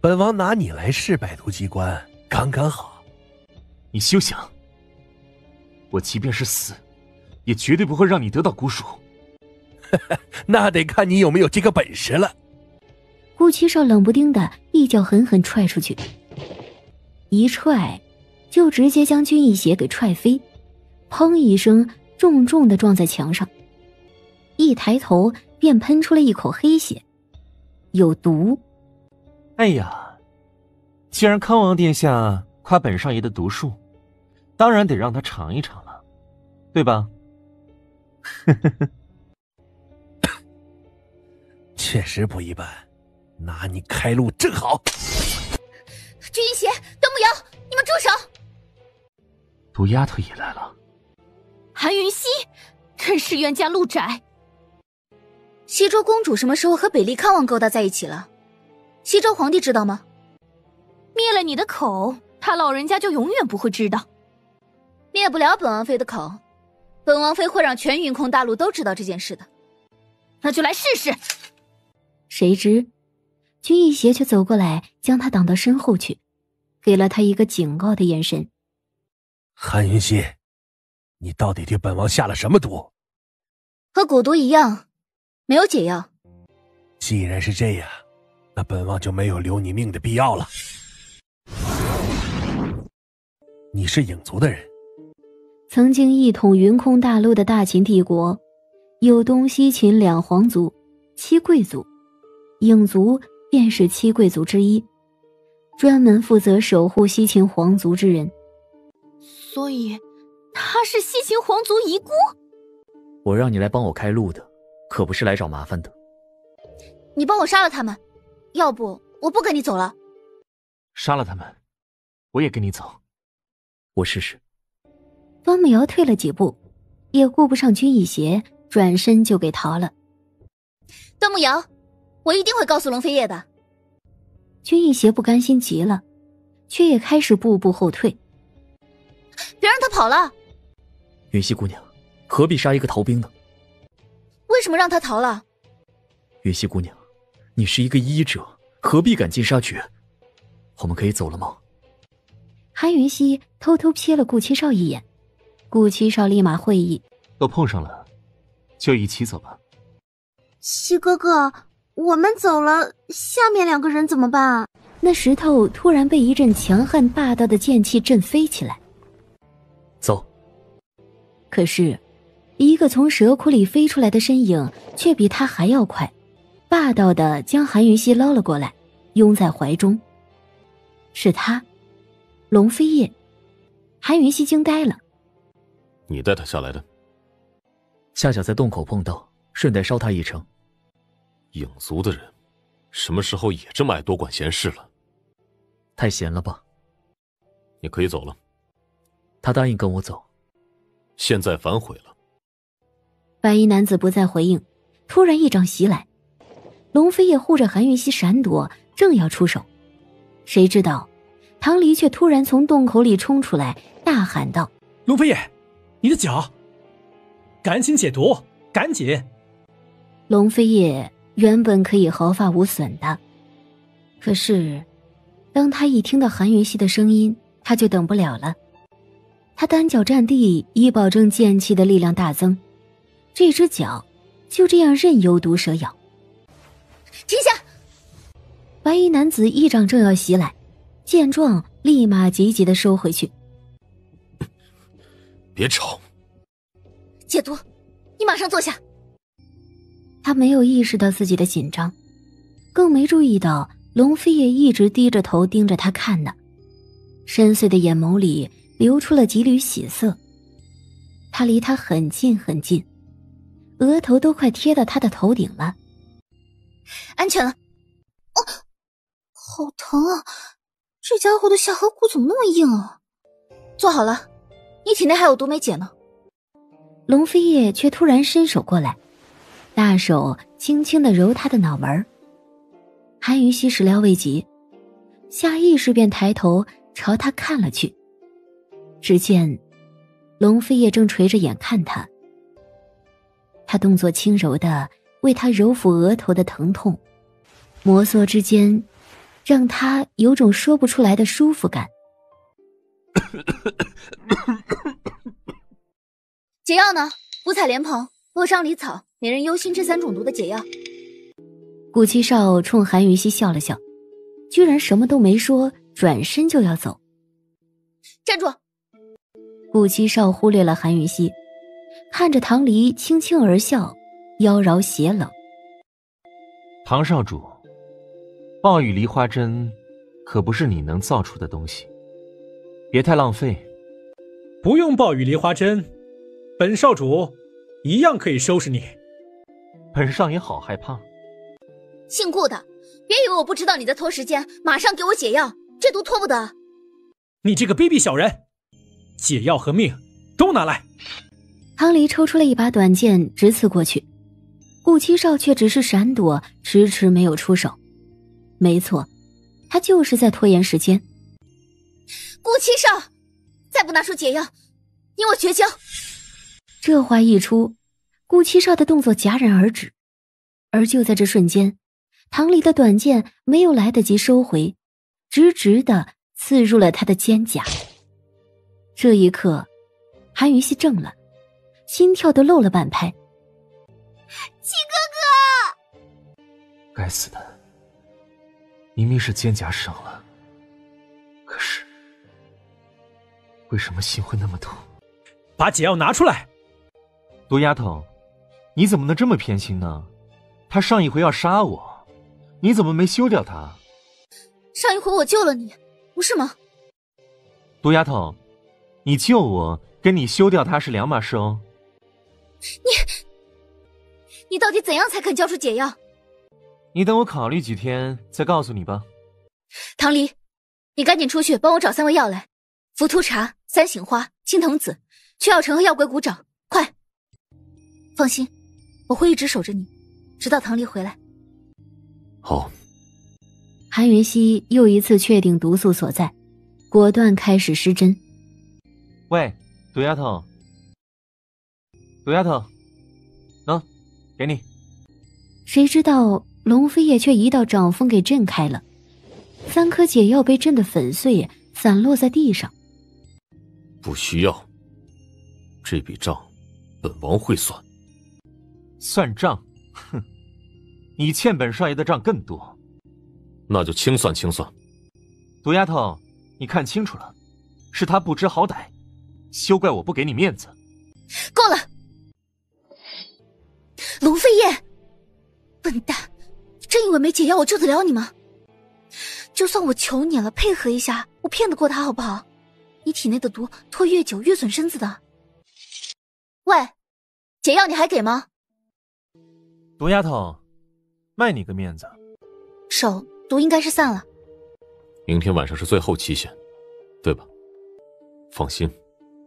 S11: 本王拿你来试百毒机关，刚刚好。
S16: 你休想！我即便是死，也绝对不会让你得到蛊属。
S11: 那得看你有没有这个本事了。
S4: 顾七少冷不丁的一脚狠狠踹出去，一踹就直接将军一邪给踹飞，砰一声重重的撞在墙上，一抬头便喷出了一口黑血，有毒。
S16: 哎呀，既然康王殿下夸本少爷的毒术，当然得让他尝一尝了，对吧？
S11: 确实不一般，拿你开路正好。
S1: 君一邪、段慕瑶，你们住手！
S16: 毒丫头也来了。
S18: 韩云溪，真是冤家路窄。
S1: 西周公主什么时候和北厉康王勾搭在一起了？西周皇帝知道吗？
S18: 灭了你的口，他老人家就永远不会知道。
S1: 灭不了本王妃的口，本王妃会让全云空大陆都知道这件事的。
S18: 那就来试试。
S4: 谁知君一邪却走过来，将他挡到身后去，给了他一个警告的眼神。
S11: 韩云溪，你到底对本王下了什么毒？
S1: 和蛊毒一样，没有解药。
S11: 既然是这样，那本王就没有留你命的必要了。你是影族的人，
S4: 曾经一统云空大陆的大秦帝国，有东西秦两皇族、七贵族，影族便是七贵族之一，专门负责守护西秦皇族之人。
S18: 所以他是西秦皇族遗孤？
S8: 我让你来帮我开路的，可不是来找麻烦的。
S1: 你帮我杀了他们，要不我不跟你走了。
S16: 杀了他们，我也跟你走。
S8: 我试试。
S4: 方慕瑶退了几步，也顾不上君一邪，转身就给逃了。
S1: 段慕瑶，我一定会告诉龙飞叶的。
S4: 君一邪不甘心极了，却也开始步步后退。
S1: 别让他跑了！
S8: 云溪姑娘，何必杀一个逃兵呢？
S1: 为什么让他逃了？
S8: 云溪姑娘，你是一个医者，何必赶尽杀绝？我们可以走了吗？
S4: 韩云溪偷偷瞥了顾七少一眼，顾七少立马会意，
S16: 都碰上了，就一起走吧。
S15: 西哥哥，我们走了，下面两个人怎么办？
S4: 那石头突然被一阵强悍霸道的剑气震飞起来。
S8: 走。
S4: 可是一个从蛇窟里飞出来的身影却比他还要快，霸道的将韩云溪捞了过来，拥在怀中。是他，龙飞叶。韩云溪惊呆了。
S13: 你带他下来的？
S8: 恰巧在洞口碰到，顺带捎他一程。
S13: 影族的人什么时候也这么爱多管闲事了？
S8: 太闲了吧。
S13: 你可以走了。
S8: 他答应跟我走。
S13: 现在反悔了。
S4: 白衣男子不再回应，突然一掌袭来，龙飞叶护着韩云溪闪躲，正要出手，谁知道唐离却突然从洞口里冲出来，大喊道：
S10: 龙飞叶，你的脚，赶紧解毒，赶紧！
S4: 龙飞叶原本可以毫发无损的，可是当他一听到韩云溪的声音，他就等不了了。他单脚站地，以保证剑气的力量大增，这只脚就这样任由毒蛇咬。
S1: 停下！
S4: 白衣男子一掌正要袭来，见状立马急急地收回去。
S13: 别吵！
S1: 解毒，你马上坐下。
S4: 他没有意识到自己的紧张，更没注意到龙飞叶一直低着头盯着他看呢，深邃的眼眸里流出了几缕喜色。他离他很近很近，额头都快贴到他的头顶了。
S1: 安全了。哦，好疼啊！这家伙的下颌骨怎么那么硬啊？坐好了，你体内还有毒没解呢。
S4: 龙飞叶却突然伸手过来，大手轻轻地揉他的脑门。韩云溪始料未及，下意识便抬头朝他看了去。只见龙飞叶正垂着眼看他，他动作轻柔地为他揉抚额头的疼痛，摩挲之间让他有种说不出来的舒服感。
S1: 解药呢？五彩莲蓬、落伤离草、美人忧心这3种毒的解药。
S4: 顾七少冲韩云溪笑了笑，居然什么都没说，转身就要走。
S1: 站住！
S4: 顾七少忽略了韩云溪，看着唐离轻轻而笑，妖娆邪冷。
S16: 唐少主，暴雨梨花针可不是你能造出的东西，别太浪费。
S10: 不用暴雨梨花针，本少主一样可以收拾你。
S16: 本少爷好害怕。
S1: 姓顾的，别以为我不知道你在拖时间，马上给我解药，这毒拖不得。
S10: 你这个卑鄙小人，解药和命都拿来。
S4: 唐离抽出了一把短剑，直刺过去。顾七少却只是闪躲，迟迟没有出手。没错，他就是在拖延时间。
S1: 顾七少，再不拿出解药，你我绝交！
S4: 这话一出，顾七少的动作戛然而止。而就在这瞬间，唐离的短剑没有来得及收回，直直地刺入了他的肩胛。这一刻，韩云溪怔了，心跳都漏了半拍。
S1: 七哥哥！
S16: 该死的，明明是肩胛伤了，可是为什么心会那么痛？
S10: 把解药拿出来！
S16: 毒丫头，你怎么能这么偏心呢？他上一回要杀我，你怎么没休掉他？
S1: 上一回我救了你，不是吗？
S16: 毒丫头，你救我跟你休掉他是两码事哦。
S1: 你到底怎样才肯交出解药？
S16: 你等我考虑几天再告诉你吧。
S1: 唐离，你赶紧出去帮我找3味药来：浮屠茶、3醒花、青藤子，去药城和药柜谷找，快！放心，我会一直守着你，直到唐离回来。
S13: 好。
S4: 韩云溪又一次确定毒素所在，果断开始施针。
S16: 喂，毒丫头，毒丫头，喏，给你。
S4: 谁知道龙飞叶却一道掌风给震开了，3颗解药被震得粉碎，散落在地上。
S13: 不需要，这笔账本王会算。
S16: 算账？哼，你欠本少爷的账更多。
S13: 那就清算清算。
S16: 毒丫头，你看清楚了，是他不知好歹，休怪我不给你面子。
S1: 够了！龙飞叶，笨蛋，真以为没解药我救得了你吗？就算我求你了，配合一下，我骗得过他好不好？你体内的毒拖越久越损身子的。喂，解药你还给吗？
S16: 毒丫头，卖你个面子。
S1: 手毒应该是散了。
S13: 明天晚上是最后期限，对吧？放心，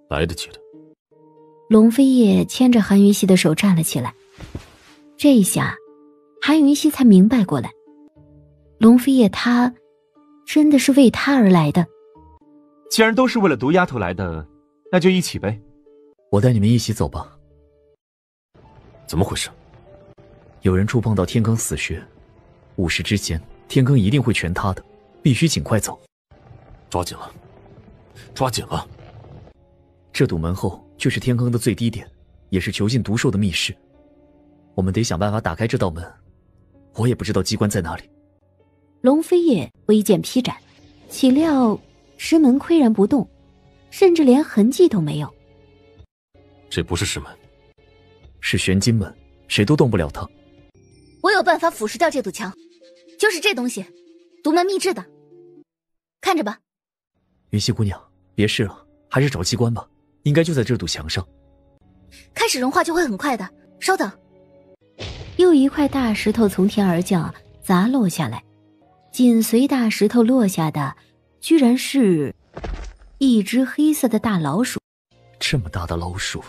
S13: 来得及的。
S4: 龙飞叶牵着韩云溪的手站了起来，这一下韩云溪才明白过来，龙飞叶他真的是为他而来的。
S16: 既然都是为了毒丫头来的，那就一起呗。
S8: 我带你们一起走吧。
S13: 怎么回事？
S8: 有人触碰到天坑死穴，5时之前天坑一定会全塌的，必须尽快走。
S13: 抓紧了，抓紧了！
S8: 这堵门后就是天坑的最低点，也是囚禁毒兽的密室。我们得想办法打开这道门，我也不知道机关在哪里。
S4: 龙飞叶挥剑劈斩，岂料石门岿然不动，甚至连痕迹都没有。
S13: 这不是石门，
S8: 是玄金门，谁都动不了它。
S1: 我有办法腐蚀掉这堵墙，就是这东西，独门秘制的。看着吧。
S8: 云溪姑娘，别试了，还是找机关吧，应该就在这堵墙上。
S1: 开始融化就会很快的，稍等。
S4: 又一块大石头从天而降，砸落下来，紧随大石头落下的，居然是一只黑色的大老鼠。
S8: 这么大的老鼠，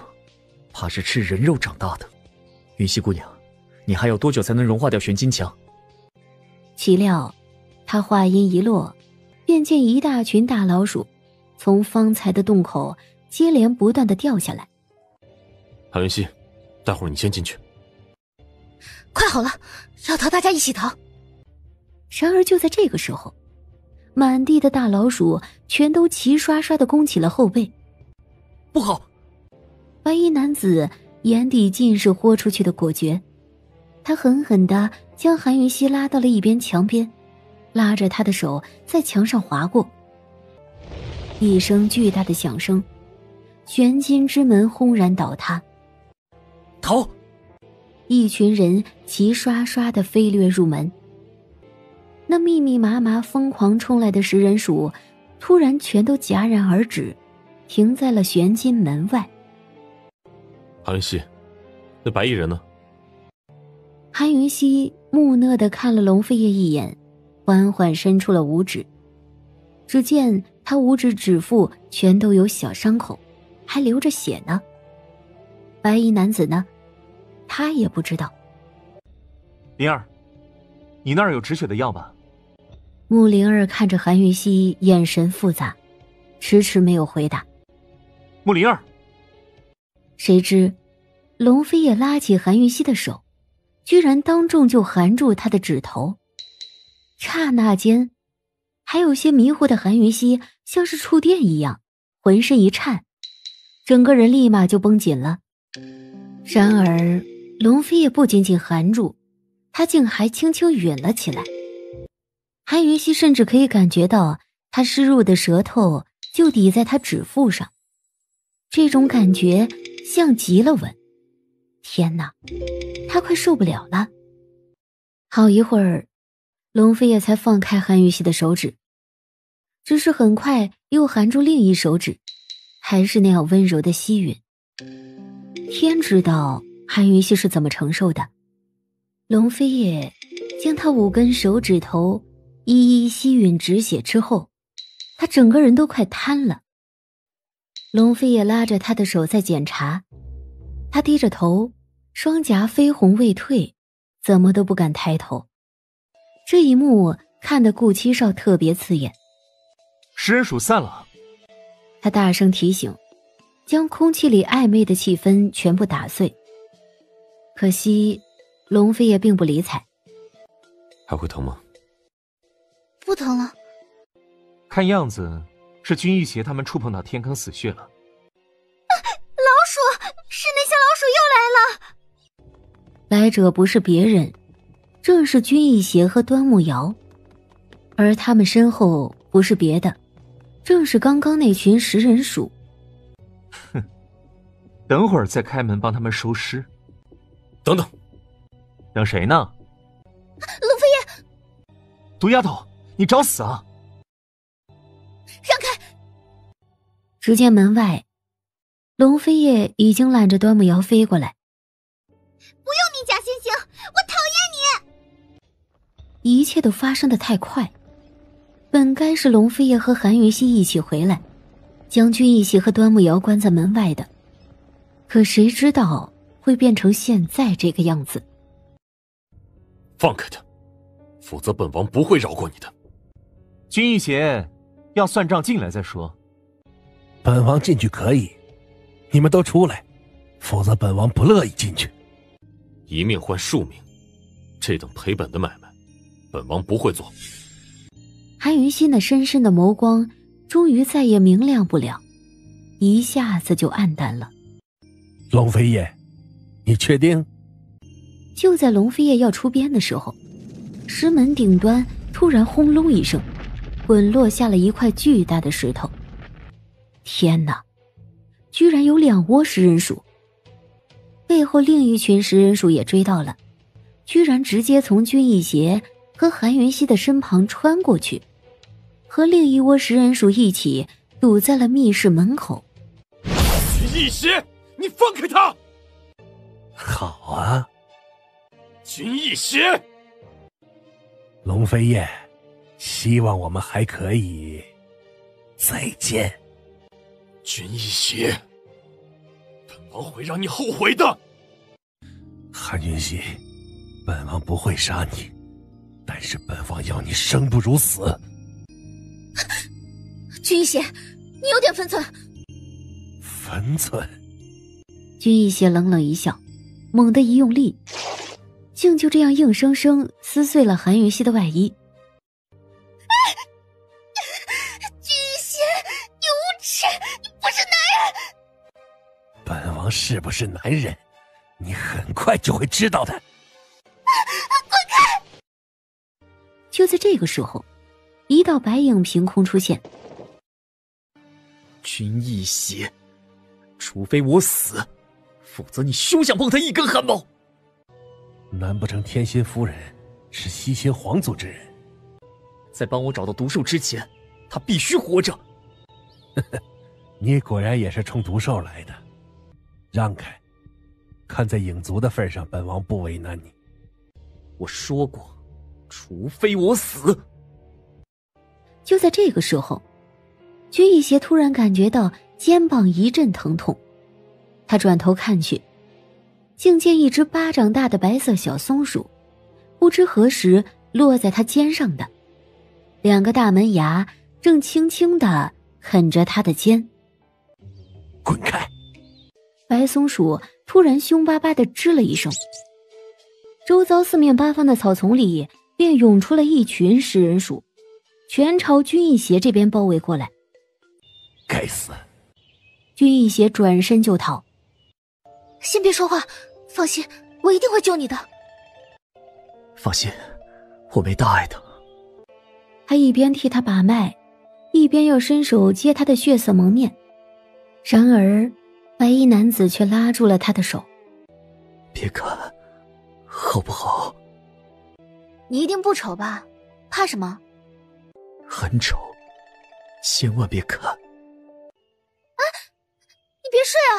S8: 怕是吃人肉长大的。云溪姑娘，你还要多久才能融化掉玄金墙？
S4: 岂料他话音一落，便见一大群大老鼠从方才的洞口接连不断的掉下来。
S13: 韩云溪，待会儿你先进去。
S1: 快好了，要逃大家一起逃。
S4: 然而就在这个时候，满地的大老鼠全都齐刷刷的弓起了后背。
S8: 不好！
S4: 白衣男子眼底尽是豁出去的果决，他狠狠地将韩云熙拉到了一边墙边，拉着他的手在墙上划过。一声巨大的响声，玄金之门轰然倒塌。
S8: 逃！
S4: 一群人齐刷刷地飞掠入门。那密密麻麻疯狂冲来的食人鼠突然全都戛然而止，停在了玄金门外。
S13: 韩云熙，那白衣人呢？
S4: 韩云熙木讷地看了龙飞叶一眼，缓缓伸出了五指。只见他五指指腹全都有小伤口，还流着血呢。白衣男子呢？他也不知道。
S16: 灵儿，你那儿有止血的药吧？
S4: 穆灵儿看着韩云熙，眼神复杂，迟迟没有回答。
S16: 穆灵儿。
S4: 谁知龙飞也拉起韩云熙的手，居然当众就含住他的指头。刹那间，还有些迷糊的韩云熙像是触电一样，浑身一颤，整个人立马就绷紧了。然而龙飞也不仅仅含住，他竟还轻轻吮了起来。韩云熙甚至可以感觉到他湿漉的舌头就抵在他指腹上，这种感觉像极了吻。天哪，他快受不了了。好一会儿，龙飞也才放开韩云熙的手指，只是很快又含住另一手指，还是那样温柔的吸吮。天知道韩云熙是怎么承受的。龙飞也将他5根手指头一一吸吮止血之后，他整个人都快瘫了。龙飞也拉着他的手在检查，他低着头，双颊绯红未退，怎么都不敢抬头。这一幕看得顾七少特别刺眼。
S16: 食人鼠散了，
S4: 他大声提醒，将空气里暧昧的气氛全部打碎。可惜龙飞也并不理睬。
S13: 还会疼吗？
S1: 不疼了。
S16: 看样子是君逸邪他们触碰到天坑死穴了。
S15: 老鼠，是那些老鼠又来了。
S4: 来者不是别人，正是君逸邪和端木瑶，而他们身后不是别的，正是刚刚那群食人鼠。
S16: 哼，等会儿再开门帮他们收尸。
S13: 等等，
S16: 等谁呢？
S15: 龙飞叶，
S16: 毒丫头，你找死啊！
S15: 让开！
S4: 只见门外，龙飞叶已经揽着端木瑶飞过来。
S15: 不用你假惺惺，我讨厌
S4: 你！一切都发生得太快，本该是龙飞叶和韩云熙一起回来，将君逸邪和端木瑶关在门外的，可谁知道会变成现在这个样子。
S13: 放开他，否则本王不会饶过你的。
S16: 君逸邪，要算账进来再说。
S11: 本王进去可以，你们都出来，否则本王不乐意进去。
S13: 一命换数命，这等赔本的买卖，本王不会做。
S4: 韩云熙那深深的眸光终于再也明亮不了，一下子就暗淡了。
S11: 龙飞叶，你确定？
S4: 就在龙飞叶要出鞭的时候，石门顶端突然轰隆一声，滚落下了一块巨大的石头。天哪，居然有2窝食人鼠！背后另一群食人鼠也追到了，居然直接从君逸邪和韩云熙的身旁穿过去，和另一窝食人鼠一起堵在了密室门口。
S13: 君逸邪，你放开他！
S11: 好啊，
S13: 君逸邪！
S11: 龙飞叶，希望我们还可以再见。
S13: 君逸邪，本王会让你后悔的。
S11: 韩云熙，本王不会杀你，但是本王要你生不如死。
S1: 君逸邪，你有点分寸。
S11: 分寸？
S4: 君逸邪冷冷一笑，猛地一用力，竟就这样硬生生撕碎了韩云熙的外衣。
S15: 君逸邪，你无耻，你不是男人！
S11: 本王王是不是男人，你很快就会知道的。
S15: 滚开！
S4: 就在这个时候，一道白影凭空出现。
S8: 君一血，除非我死，否则你休想碰他一根汗毛。
S11: 难不成天心夫人是西仙皇族之人？
S8: 在帮我找到毒兽之前，他必须活着。
S11: 你果然也是冲毒兽来的。让开，看在影族的份上，本王不为难你。
S8: 我说过，除非我死。
S4: 就在这个时候，君一邪突然感觉到肩膀一阵疼痛，他转头看去，竟见一只巴掌大的白色小松鼠，不知何时落在他肩上的2个大门牙正轻轻地啃着他的肩。
S11: 滚开！
S4: 白松鼠突然凶巴巴地吱了一声，周遭四面八方的草丛里便涌出了一群食人鼠，全朝君一邪这边包围过来。
S11: 该死！
S4: 君一邪转身就逃。
S1: 先别说话，放心，我一定会救你的。
S8: 放心，我没大碍的。
S4: 他一边替他把脉，一边又伸手接他的血色蒙面。然而白衣男子却拉住了他的手。
S8: 别看，好不好？
S1: 你一定不丑吧？怕什么？
S8: 很丑，千万别看。
S1: 啊！你别睡啊！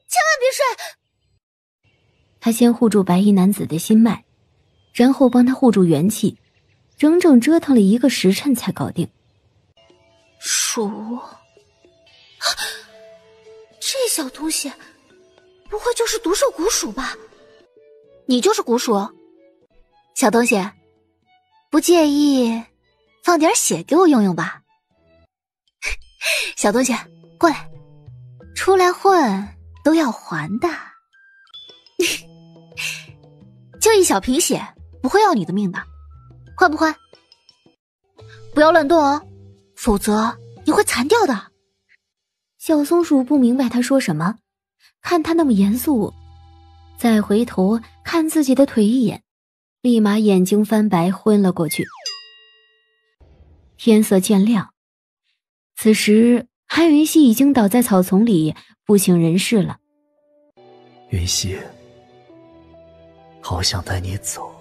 S1: 千万别睡！
S4: 他先护住白衣男子的心脉，然后帮他护住元气，整整折腾了1个时辰才搞定。
S1: 鼠，这小东西不会就是毒兽古鼠吧？你就是古鼠？小东西，不介意放点血给我用用吧？小东西，过来，出来混都要还的。就一小瓶血，不会要你的命的，换不换？不要乱动哦，否则你会残掉的。
S4: 小松鼠不明白他说什么，看他那么严肃，再回头看自己的腿一眼，立马眼睛翻白，昏了过去。天色渐亮，此时韩云溪已经倒在草丛里不省人事了。
S8: 云溪，好想带你走，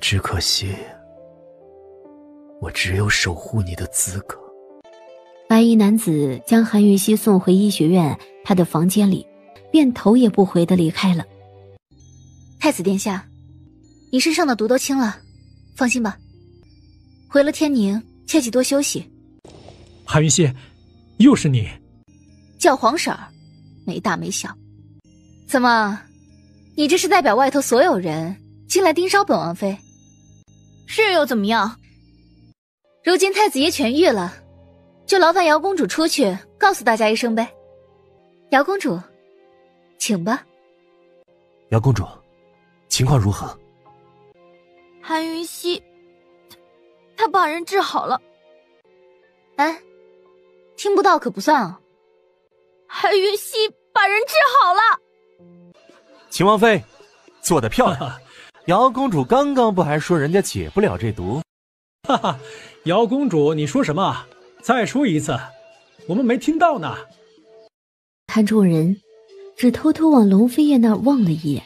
S8: 只可惜我只有守护你的资格。
S4: 白衣男子将韩云溪送回医学院他的房间里，便头也不回地离开了。
S1: 太子殿下，你身上的毒都清了，放心吧。回了天宁，切记多休息。
S10: 韩云溪，又是你？
S1: 叫皇婶儿，没大没小。怎么，你这是代表外头所有人进来盯梢本王妃？
S5: 是又怎么样？
S1: 如今太子爷痊愈了，就劳烦姚公主出去告诉大家一声呗。姚公主，请吧。
S8: 姚公主，情况如何？
S14: 韩云溪，他把人治好了。
S1: 哎，听不到可不算啊。
S14: 韩云溪把人治好了。
S16: 秦王妃，做得漂亮。姚公主刚刚不还说人家解不了这毒？
S12: 哈哈，姚公主，你说什么？再说一次，我们没听到呢。
S4: 看众人只偷偷往龙飞叶那儿望了一眼，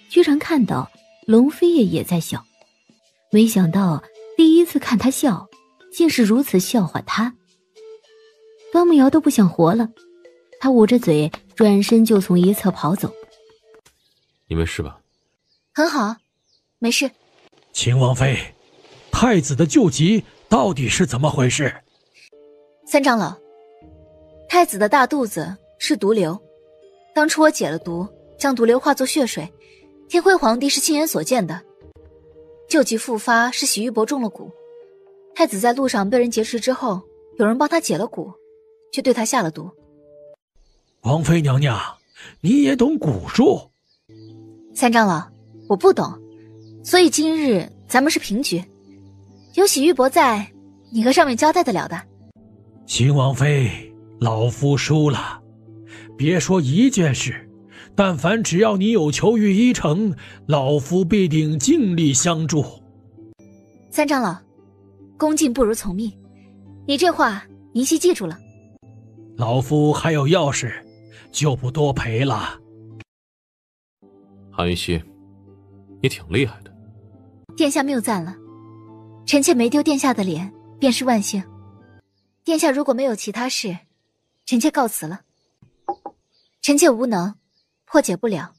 S4: 居然看到龙飞叶也在笑。没想到第一次看他笑，竟是如此笑话他。端木瑶都不想活了，他捂着嘴，转身就从一侧跑走。
S13: 你没事吧？
S1: 很好，没事。
S10: 秦王妃，太子的救急到底是怎么回事？
S1: 三长老，太子的大肚子是毒瘤，当初我解了毒，将毒瘤化作血水，天辉皇帝是亲眼所见的。救急复发是洗玉帛中了蛊，太子在路上被人劫持之后，有人帮他解了蛊，却对他下了毒。
S10: 王妃娘娘，你也懂蛊术？
S1: 三长老，我不懂，所以今日咱们是平局，有洗玉帛在，你和上面交代得了的。
S10: 秦王妃，老夫输了，别说一件事，但凡只要你有求于一成，老夫必定尽力相助。
S1: 三长老，恭敬不如从命，你这话云溪记住了。
S10: 老夫还有要事，就不多陪了。
S13: 韩云溪，你挺厉害的。
S1: 殿下谬赞了，臣妾没丢殿下的脸，便是万幸。殿下如果没有其他事，臣妾告辞了。臣妾无能，破解不了，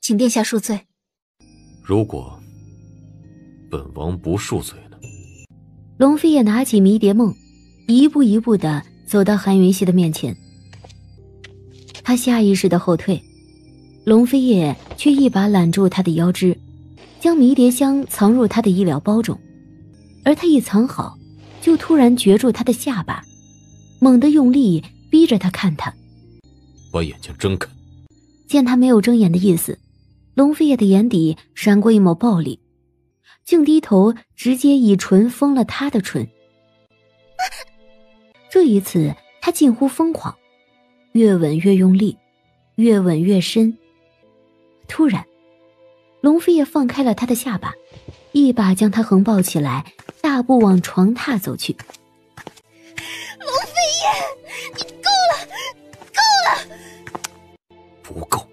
S1: 请殿下恕罪。
S13: 如果本王不恕罪呢？
S4: 龙飞也拿起迷迭梦，一步一步地走到韩云溪的面前。他下意识地后退，龙飞叶却一把揽住他的腰肢，将迷迭香藏入他的医疗包中。而他一藏好，就突然攫住他的下巴，猛地用力逼着他看他。
S13: 把眼睛睁开。
S4: 见他没有睁眼的意思，龙飞叶的眼底闪过一抹暴力，竟低头直接以唇封了他的唇。这一次他近乎疯狂，越吻越用力，越吻越深。突然龙飞叶放开了他的下巴，一把将他横抱起来，大步往床榻走去。
S1: 龙飞叶，你够了，够了！
S13: 不够。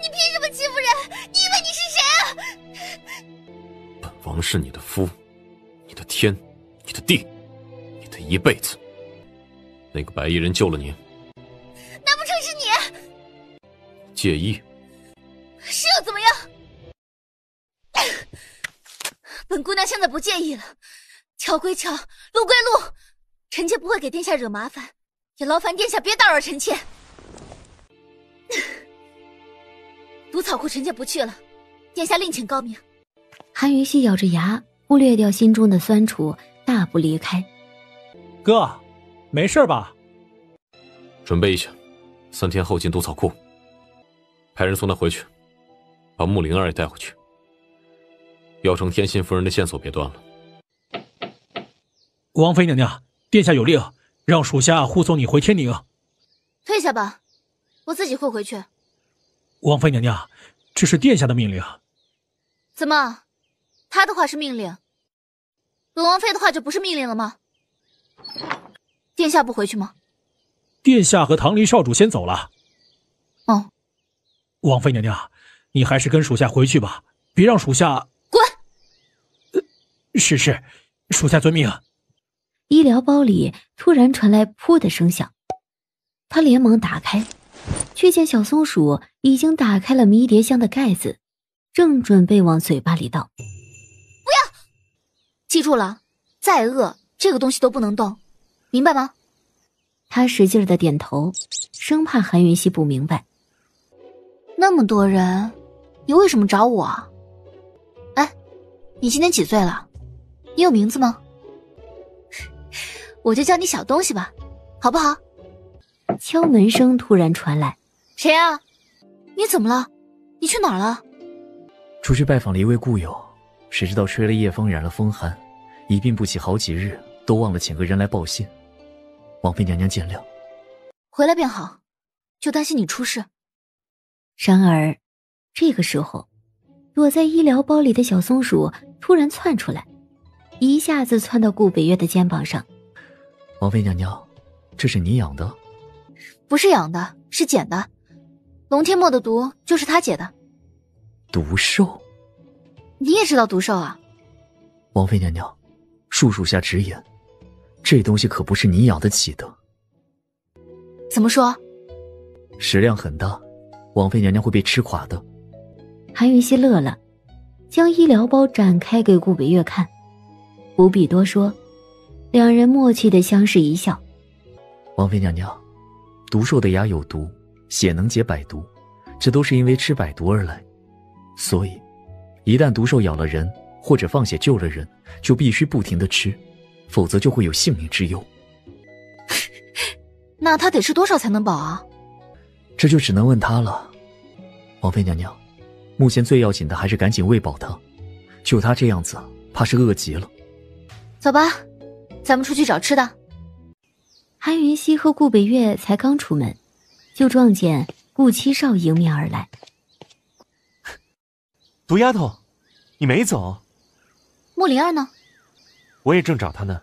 S1: 你凭什么欺负人？你以为你是谁啊？
S13: 本王是你的夫，你的天，你的地，你的一辈子。那个白衣人救了你，
S1: 难不成是你？
S13: 介意？
S1: 是又怎么样？本姑娘现在不介意了，桥归桥，路归路，臣妾不会给殿下惹麻烦，也劳烦殿下别打扰臣妾。毒草库臣妾不去了，殿下另请高明。
S4: 韩云溪咬着牙，忽略掉心中的酸楚，大步离开。
S10: 哥，没事吧？
S13: 准备一下，3天后进毒草库，派人送他回去，把穆灵儿也带回去。要成天心夫人的线索别断了。
S10: 王妃娘娘，殿下有令，让属下护送你回天宁。
S1: 退下吧，我自己会回去。
S10: 王妃娘娘，这是殿下的命令。
S1: 怎么，他的话是命令，本王妃的话就不是命令了吗？殿下不回去吗？
S10: 殿下和唐离少主先走了。
S1: 哦。
S10: 王妃娘娘，你还是跟属下回去吧，别让属下
S1: 滚。
S10: 是，属下遵命。
S4: 医疗包里突然传来噗的声响，他连忙打开，却见小松鼠已经打开了迷迭香的盖子，正准备往嘴巴里倒。
S1: 不要！记住了，再饿这个东西都不能动，明白吗？
S4: 他使劲的点头，生怕韩云溪不明白。
S1: 那么多人，你为什么找我啊？哎，你今年几岁了？你有名字吗？我就叫你小东西吧，好不好？
S4: 敲门声突然传来。
S1: 谁啊？你怎么了？你去哪儿了？
S8: 出去拜访了一位故友，谁知道吹了夜风染了风寒，一病不起好几日，都忘了请个人来报信。王妃娘娘见谅。
S1: 回来便好，就担心你出事。
S4: 然而这个时候，躲在医疗包里的小松鼠突然窜出来，一下子窜到顾北月的肩膀上。
S8: 王妃娘娘，这是你养的？
S1: 不是养的，是捡的。龙天墨的毒就是他解的。
S8: 毒兽？
S1: 你也知道毒兽啊？
S8: 王妃娘娘，恕属下直言，这东西可不是你养得起的。
S1: 怎么说？
S8: 食量很大，王妃娘娘会被吃垮的。
S4: 韩云溪乐了，将医疗包展开给顾北月看。不必多说，两人默契地相视一笑。
S8: 王妃娘娘，毒兽的牙有毒，血能解百毒，这都是因为吃百毒而来。所以一旦毒兽咬了人，或者放血救了人，就必须不停地吃，否则就会有性命之忧。
S1: 那他得吃多少才能饱啊？
S8: 这就只能问他了。王妃娘娘，目前最要紧的还是赶紧喂饱他，就他这样子，怕是饿极了。
S1: 走吧，咱们出去找吃的。
S4: 韩云溪和顾北月才刚出门，就撞见顾七少迎面而来。
S16: 毒丫头，你没走？
S1: 莫灵儿呢？
S16: 我也正找她呢，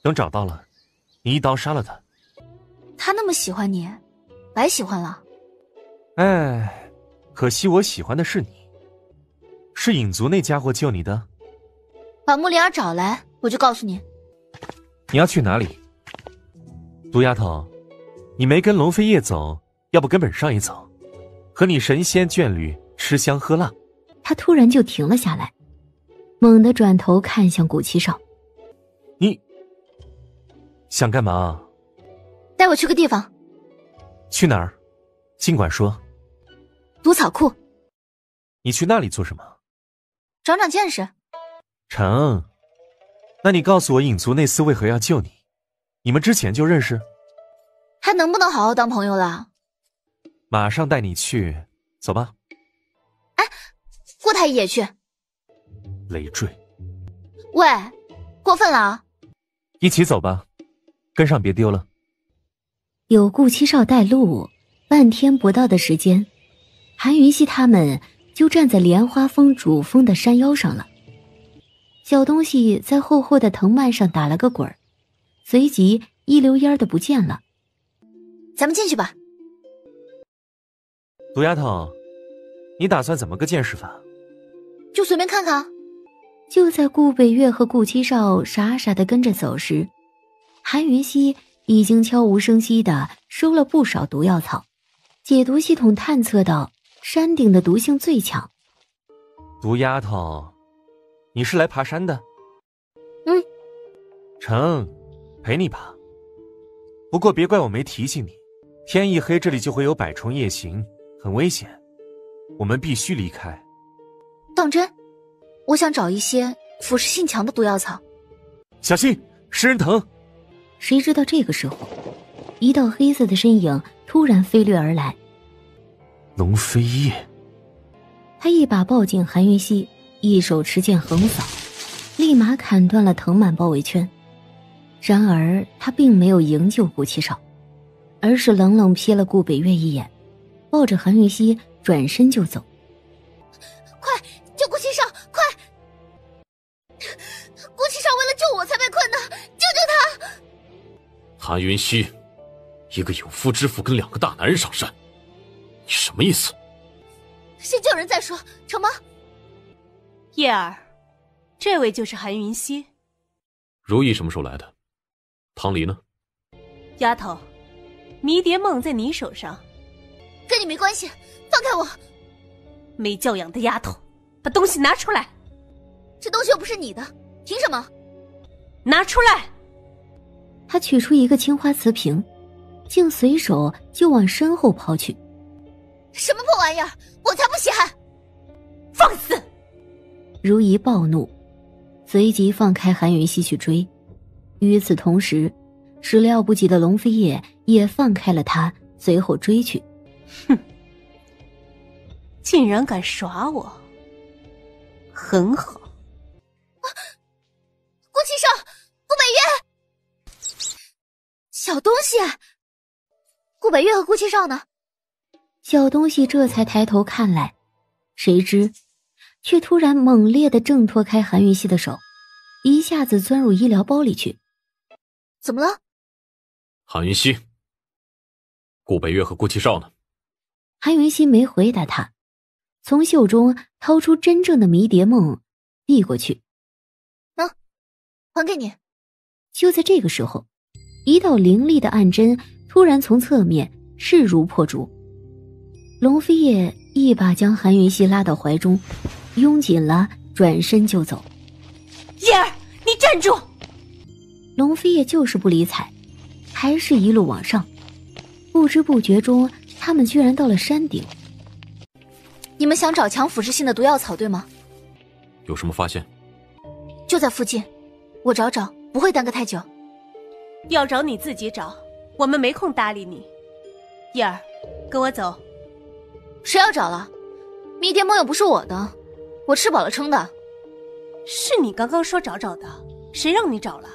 S16: 等找到了，你一刀杀了她。
S1: 他那么喜欢你，白喜欢了。
S16: 哎，可惜我喜欢的是你。是影族那家伙救你的？
S1: 把莫灵儿找来，我就告诉你。
S16: 你要去哪里？毒丫头，你没跟龙飞夜走，要不跟本少爷走，和你神仙眷侣吃香喝辣。
S4: 他突然就停了下来，猛地转头看向顾七少。
S16: 你想干嘛？
S1: 带我去个地方。
S16: 去哪儿？尽管说。
S1: 毒草库。
S16: 你去那里做什么？
S1: 长长见识。
S16: 成。那你告诉我影族那厮为何要救你？你们之前就认识？
S1: 还能不能好好当朋友了？
S16: 马上带你去，走吧。
S1: 哎，顾太医也去。
S16: 累赘。
S1: 喂，过分了啊！
S16: 一起走吧，跟上别丢了。
S4: 有顾七少带路，半天不到的时间，韩云溪他们就站在莲花峰主峰的山腰上了。小东西在厚厚的藤蔓上打了个滚儿，随即一溜烟的不见了。
S1: 咱们进去吧。
S16: 毒丫头，你打算怎么个见识法？
S1: 就随便看看。
S4: 就在顾北月和顾七少傻傻的跟着走时，韩云溪已经悄无声息的收了不少毒药草。解毒系统探测到山顶的毒性最强。
S16: 毒丫头，你是来爬山的？
S1: 嗯。
S16: 成，陪你爬。不过别怪我没提醒你，天一黑这里就会有百虫夜行，很危险，我们必须离开。
S1: 当真？我想找一些腐蚀性强的毒药草。
S16: 小心，食人藤！
S4: 谁知道这个时候，一道黑色的身影突然飞掠而来。
S16: 龙飞夜。
S4: 他一把抱紧韩云溪，一手持剑横扫，立马砍断了藤蔓包围圈。然而他并没有营救顾七少，而是冷冷瞥了顾北月一眼，抱着韩云溪转身就走。
S1: 快救顾七少，快！顾七少为了救我才被困的，救救他！
S13: 韩云溪，一个有夫之妇跟2个大男人上山，你什么意思？
S1: 先救人再说，成吗？
S14: 叶儿，这位就是韩云溪。
S13: 如意什么时候来的？汤离呢？
S14: 丫头，迷迭梦在你手上，
S1: 跟你没关系，放开我！
S14: 没教养的丫头，把东西拿出来！
S1: 这东西又不是你的，凭什么？
S14: 拿出来！
S4: 他取出一个青花瓷瓶，竟随手就往身后抛去。
S1: 什么破玩意儿！我才不稀罕！
S14: 放肆！
S4: 如懿暴怒，随即放开韩云溪去追。与此同时，始料不及的龙飞夜也放开了他，随后追去。
S14: 哼！竟然敢耍我，很好。
S1: 顾七少，顾北月，小东西，顾北月和顾七少呢？
S4: 小东西这才抬头看来，谁知却突然猛烈地挣脱开韩云溪的手，一下子钻入医疗包里去。
S1: 怎么了？
S13: 韩云溪，顾北月和顾七少呢？
S4: 韩云溪没回答他，从袖中掏出真正的迷迭梦递过去。
S1: 还给你。
S4: 就在这个时候，一道凌厉的暗针突然从侧面势如破竹。龙飞夜一把将韩云溪拉到怀中，拥紧了，转身就走。
S14: 叶儿，你站住！
S4: 龙飞夜就是不理睬，还是一路往上。不知不觉中，他们居然到了山顶。
S1: 你们想找强腐蚀性的毒药草，对吗？
S13: 有什么发现？
S1: 就在附近，我找找，不会耽搁太久。
S14: 要找你自己找，我们没空搭理你。叶儿，跟我走。
S1: 谁要找了？迷迭梦又不是我的，我吃饱了撑的。
S14: 是你刚刚说找找的，谁让你找了？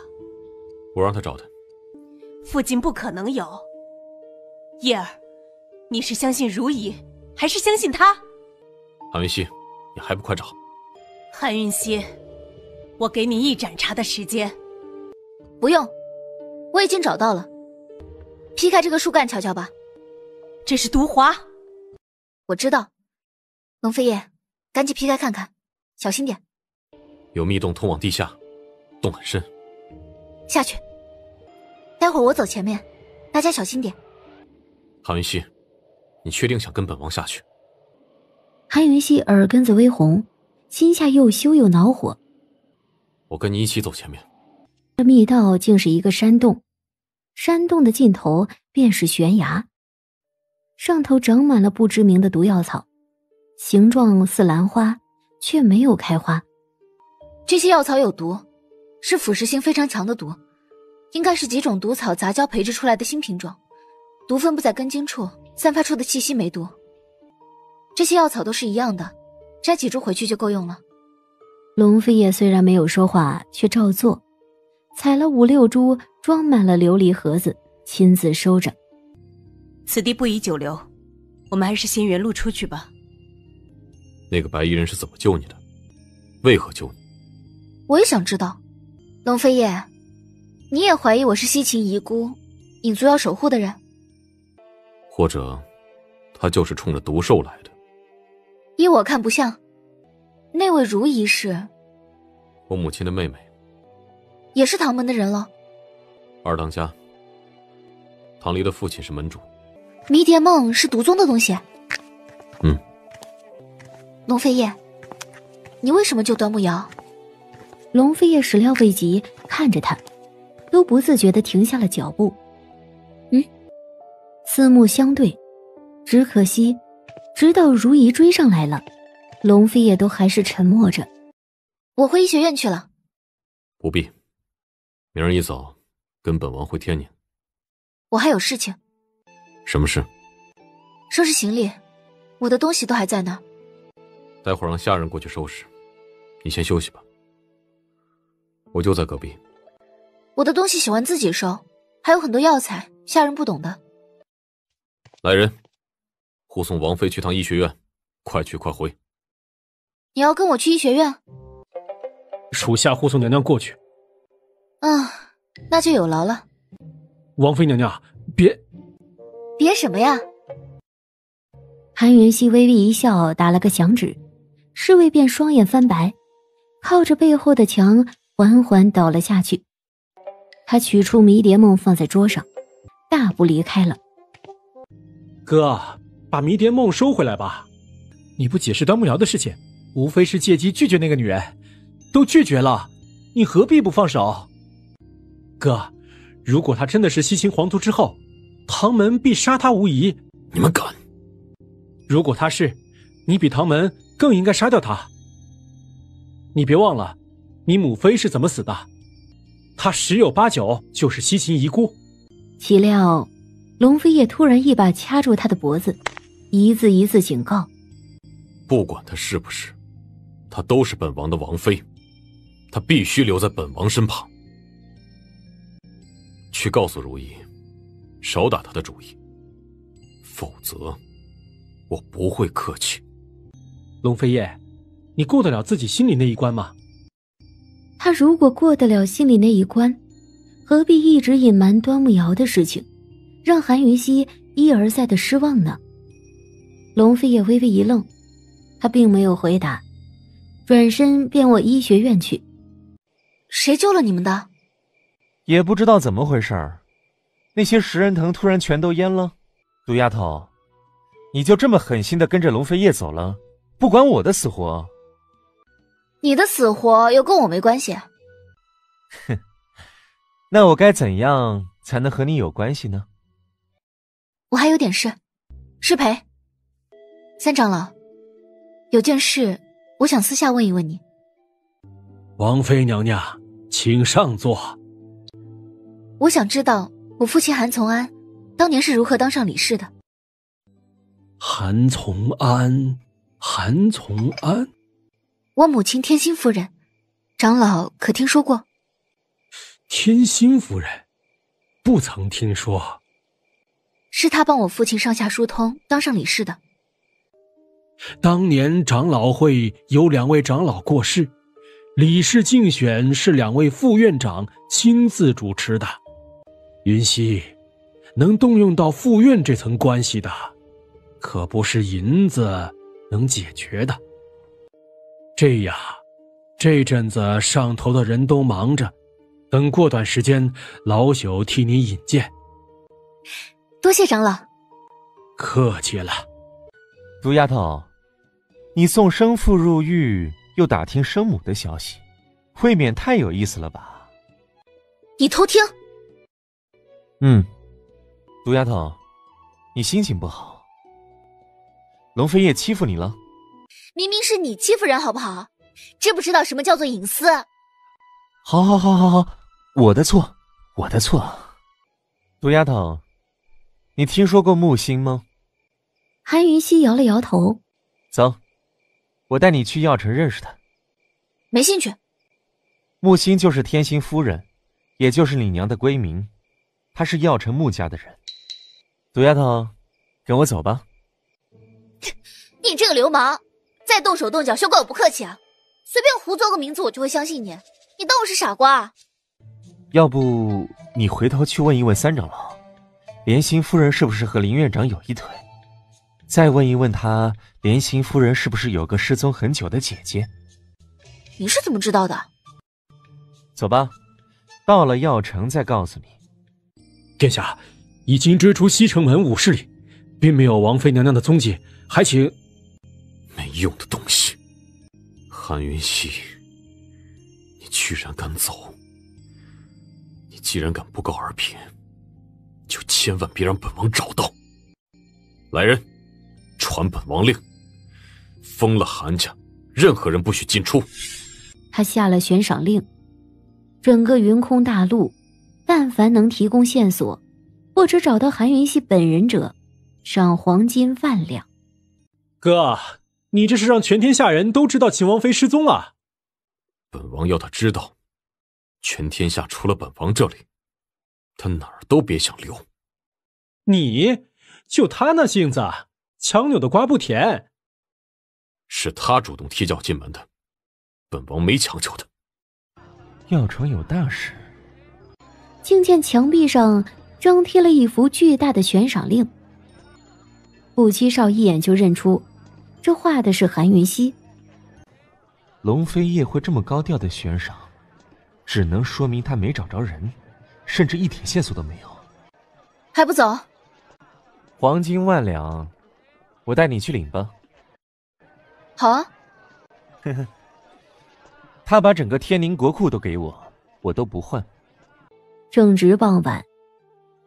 S13: 我让他找的。
S14: 父亲不可能有。叶儿，你是相信如懿，还是相信他？
S13: 韩云熙，你还不快找！
S14: 韩云熙，我给你一盏茶的时间。
S1: 不用，我已经找到了。劈开这个树干瞧瞧吧。
S14: 这是毒华。
S1: 我知道。龙飞叶，赶紧劈开看看，小心点。
S13: 有密洞通往地下，洞很深。
S1: 下去。待会儿我走前面，大家小心点。
S13: 韩云熙，你确定想跟本王下去？
S4: 韩云熙耳根子微红，心下又羞又恼火。
S13: 我跟你一起走前面。
S4: 这密道竟是一个山洞，山洞的尽头便是悬崖，上头长满了不知名的毒药草，形状似兰花，却没有开花。
S1: 这些药草有毒，是腐蚀性非常强的毒，应该是几种毒草杂交培植出来的新品种，毒分布在根茎处，散发出的气息没毒。这些药草都是一样的，摘几株回去就够用了。
S4: 龙飞叶虽然没有说话，却照做，采了5、6株，装满了琉璃盒子，亲自收着。
S14: 此地不宜久留，我们还是先原路出去吧。
S13: 那个白衣人是怎么救你的？为何救你？
S1: 我也想知道。龙飞叶，你也怀疑我是西秦遗孤，影族要守护的人？
S13: 或者他就是冲着毒兽来的？
S1: 依我看不像。那位如懿是
S13: 我母亲的妹妹，
S1: 也是唐门的人了。
S13: 二当家。唐离的父亲是门主。
S1: 迷迭梦是毒宗的东西。龙飞叶，你为什么救端木瑶？
S4: 龙飞叶始料未及，看着他，都不自觉地停下了脚步。四目相对，只可惜，直到如懿追上来了，龙飞叶都还是沉默着。
S1: 我回医学院去了。
S13: 不必，明儿一早跟本王回天宁。
S1: 我还有事情。
S13: 什么事？
S1: 收拾行李，我的东西都还在那儿。
S13: 待会儿让下人过去收拾，你先休息吧。我就在隔壁。
S1: 我的东西喜欢自己收，还有很多药材，下人不懂的。
S13: 来人，护送王妃去趟医学院，快去快回。
S1: 你要跟我去医学院？
S10: 属下护送娘娘过去。
S1: 那就有劳了。
S10: 王妃娘娘，别
S1: 什么呀？
S4: 韩云熙微微一笑，打了个响指，侍卫便双眼翻白，靠着背后的墙缓缓倒了下去。他取出迷迭梦放在桌上，大步离开了。
S10: 哥，把迷迭梦收回来吧。你不解释端木瑶的事情，无非是借机拒绝那个女人，都拒绝了，你何必不放手？哥，如果她真的是西秦皇族之后，唐门必杀她无疑。
S13: 你们敢？
S10: 如果她是，你比唐门更应该杀掉她。你别忘了，你母妃是怎么死的，她10有8九就是西秦遗孤。
S4: 岂料龙飞叶突然一把掐住他的脖子，一字一字警告：
S13: 不管她是不是，她都是本王的王妃，她必须留在本王身旁。去告诉如懿，少打她的主意，否则我不会客气。
S10: 龙飞叶，你过得了自己心里那一关吗？
S4: 他如果过得了心里那一关，何必一直隐瞒端木瑶的事情，让韩云熙一而再的失望呢？龙飞叶微微一愣，他并没有回答，转身便往医学院去。
S1: 谁救了你们的？
S16: 也不知道怎么回事儿，那些食人藤突然全都淹了。毒丫头，你就这么狠心的跟着龙飞叶走了，不管我的死活？
S1: 你的死活又跟我没关系。
S16: 哼，那我该怎样才能和你有关系呢？
S1: 我还有点事，失陪。三长老，有件事我想私下问一问你。
S10: 王妃娘娘，请上座。
S1: 我想知道我父亲韩从安当年是如何当上理事的。
S10: 韩从安，
S1: 我母亲天心夫人，长老可听说过？
S10: 天心夫人，不曾听说。
S1: 是他帮我父亲上下疏通，当上理事的。
S10: 当年长老会有2位长老过世，理事竞选是2位副院长亲自主持的。云溪，能动用到副院这层关系的，可不是银子能解决的。这阵子上头的人都忙着，等过段时间老朽替你引荐。
S1: 多谢长老。
S10: 客气了。
S16: 毒丫头，你送生父入狱，又打听生母的消息，未免太有意思了吧？
S1: 你偷听？
S16: 毒丫头，你心情不好，龙飞叶欺负你了？
S1: 明明是你欺负人好不好？知不知道什么叫做隐私？
S16: 好，我的错。毒丫头，你听说过木星吗？
S4: 韩云溪摇了摇头。
S16: 走，我带你去药城认识他。
S1: 没兴趣。
S16: 木星就是天心夫人，也就是你娘的闺名，她是药城穆家的人。毒丫头，跟我走吧。
S1: 你这个流氓，再动手动脚休怪我不客气啊！随便胡诌个名字我就会相信你，你当我是傻瓜啊？
S16: 要不你回头去问一问3长老，莲心夫人是不是和林院长有一腿？再问一问他，莲心夫人是不是有个失踪很久的姐姐？
S1: 你是怎么知道的？
S16: 走吧，到了药城再告诉你。
S10: 殿下，已经追出西城门5室里，并没有王妃娘娘的踪迹，还请……
S13: 没用的东西，韩云溪，你居然敢走！你既然敢不告而别，就千万别让本王找到。来人，传本王令，封了韩家，任何人不许进出。
S4: 他下了悬赏令，整个云空大陆，但凡能提供线索或者找到韩云溪本人者，赏黄金1万两。
S10: 哥，你这是让全天下人都知道秦王妃失踪了。
S13: 本王要他知道，全天下除了本王这里，他哪儿都别想留。
S10: 你就他那性子，强扭的瓜不甜。
S13: 是他主动踢脚进门的，本王没强求他。
S16: 药城有大事。
S4: 竟见墙壁上张贴了一幅巨大的悬赏令。顾七少一眼就认出，这画的是韩云溪。
S16: 龙飞叶会这么高调的悬赏，只能说明他没找着人，甚至一点线索都没有。
S1: 还不走？
S16: 黄金1万两，我带你去领吧。
S1: 好啊。
S16: 呵呵，他把整个天宁国库都给我，我都不换。
S4: 正值傍晚，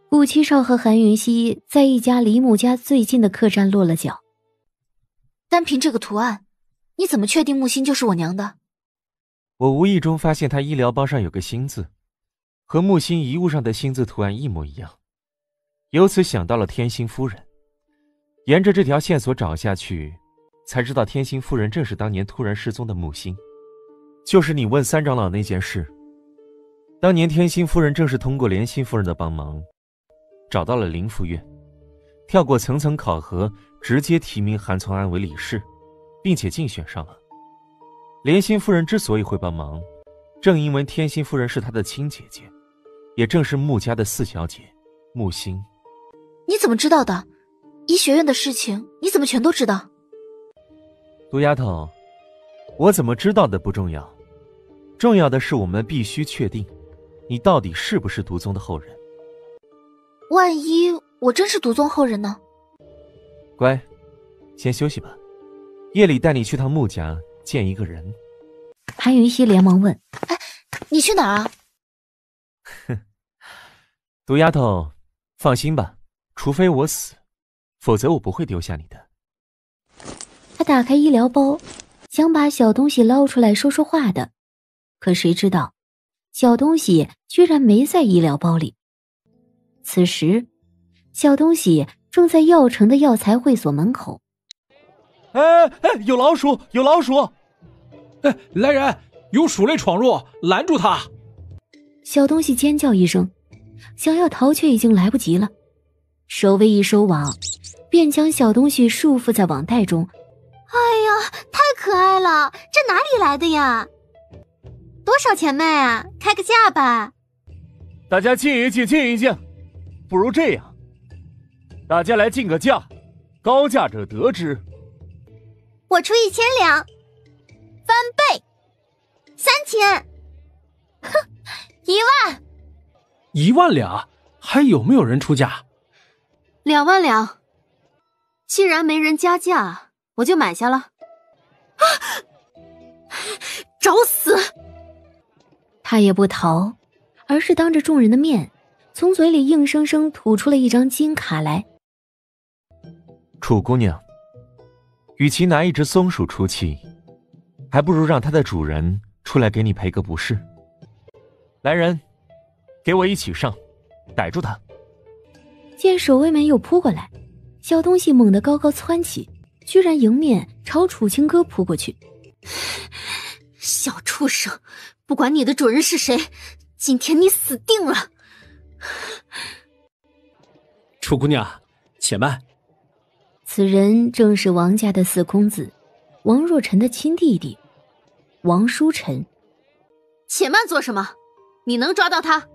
S4: 顾七少和韩云溪在一家离穆家最近的客栈落了脚。
S1: 单凭这个图案，你怎么确定木星就是我娘的？
S16: 我无意中发现他医疗包上有个星字，和木星遗物上的星字图案一模一样，由此想到了天心夫人。沿着这条线索找下去，才知道天心夫人正是当年突然失踪的木星，就是你问3长老那件事。当年天心夫人正是通过莲心夫人的帮忙，找到了林副院，跳过层层考核，直接提名韩从安为理事，并且竞选上了。莲心夫人之所以会帮忙，正因为天心夫人是她的亲姐姐，也正是穆家的4小姐木星。
S1: 你怎么知道的？医学院的事情你怎么全都知道？
S16: 毒丫头，我怎么知道的不重要，重要的是我们必须确定你到底是不是毒宗的后人。
S1: 万一我真是毒宗后人呢？
S16: 乖，先休息吧，夜里带你去趟穆家见一个人。
S4: 韩云溪连忙问：
S1: 哎，你去哪儿啊？
S16: 哼，毒丫头，放心吧，除非我死，否则我不会丢下你的。
S4: 他打开医疗包，想把小东西捞出来说说话的，可谁知道小东西居然没在医疗包里。此时小东西正在药城的药材会所门口。
S16: 有老鼠，有老鼠！
S10: 来人，有鼠类闯入，拦住他！
S4: 小东西尖叫一声，想要逃却已经来不及了。手微一收网，便将小东西束缚在网袋中。
S9: 哎呀，太可爱了，这哪里来的呀？多少钱卖啊？开个价吧。
S7: 大家静一静，静一静。不如这样，大家来竞个价，高价者得之。
S9: 我出1000两，翻倍，3000。哼，1万。
S10: 1万两，还有没有人出价
S5: ？2万两。既然没人加价，我就买下了。啊！找死！
S4: 他也不逃，而是当着众人的面，从嘴里硬生生吐出了一张金卡来。
S16: 楚姑娘，与其拿一只松鼠出气，还不如让它的主人出来给你赔个不是。来人，给我一起上，逮住他！
S4: 见守卫们又扑过来，小东西猛地高高窜起，居然迎面朝楚清歌扑过去。
S5: 小畜生，不管你的主人是谁，今天你死定了！
S10: 楚姑娘，且慢。
S4: 此人正是王家的四公子，王若尘的亲弟弟，王书尘。
S5: 且慢做什么？你能抓到他？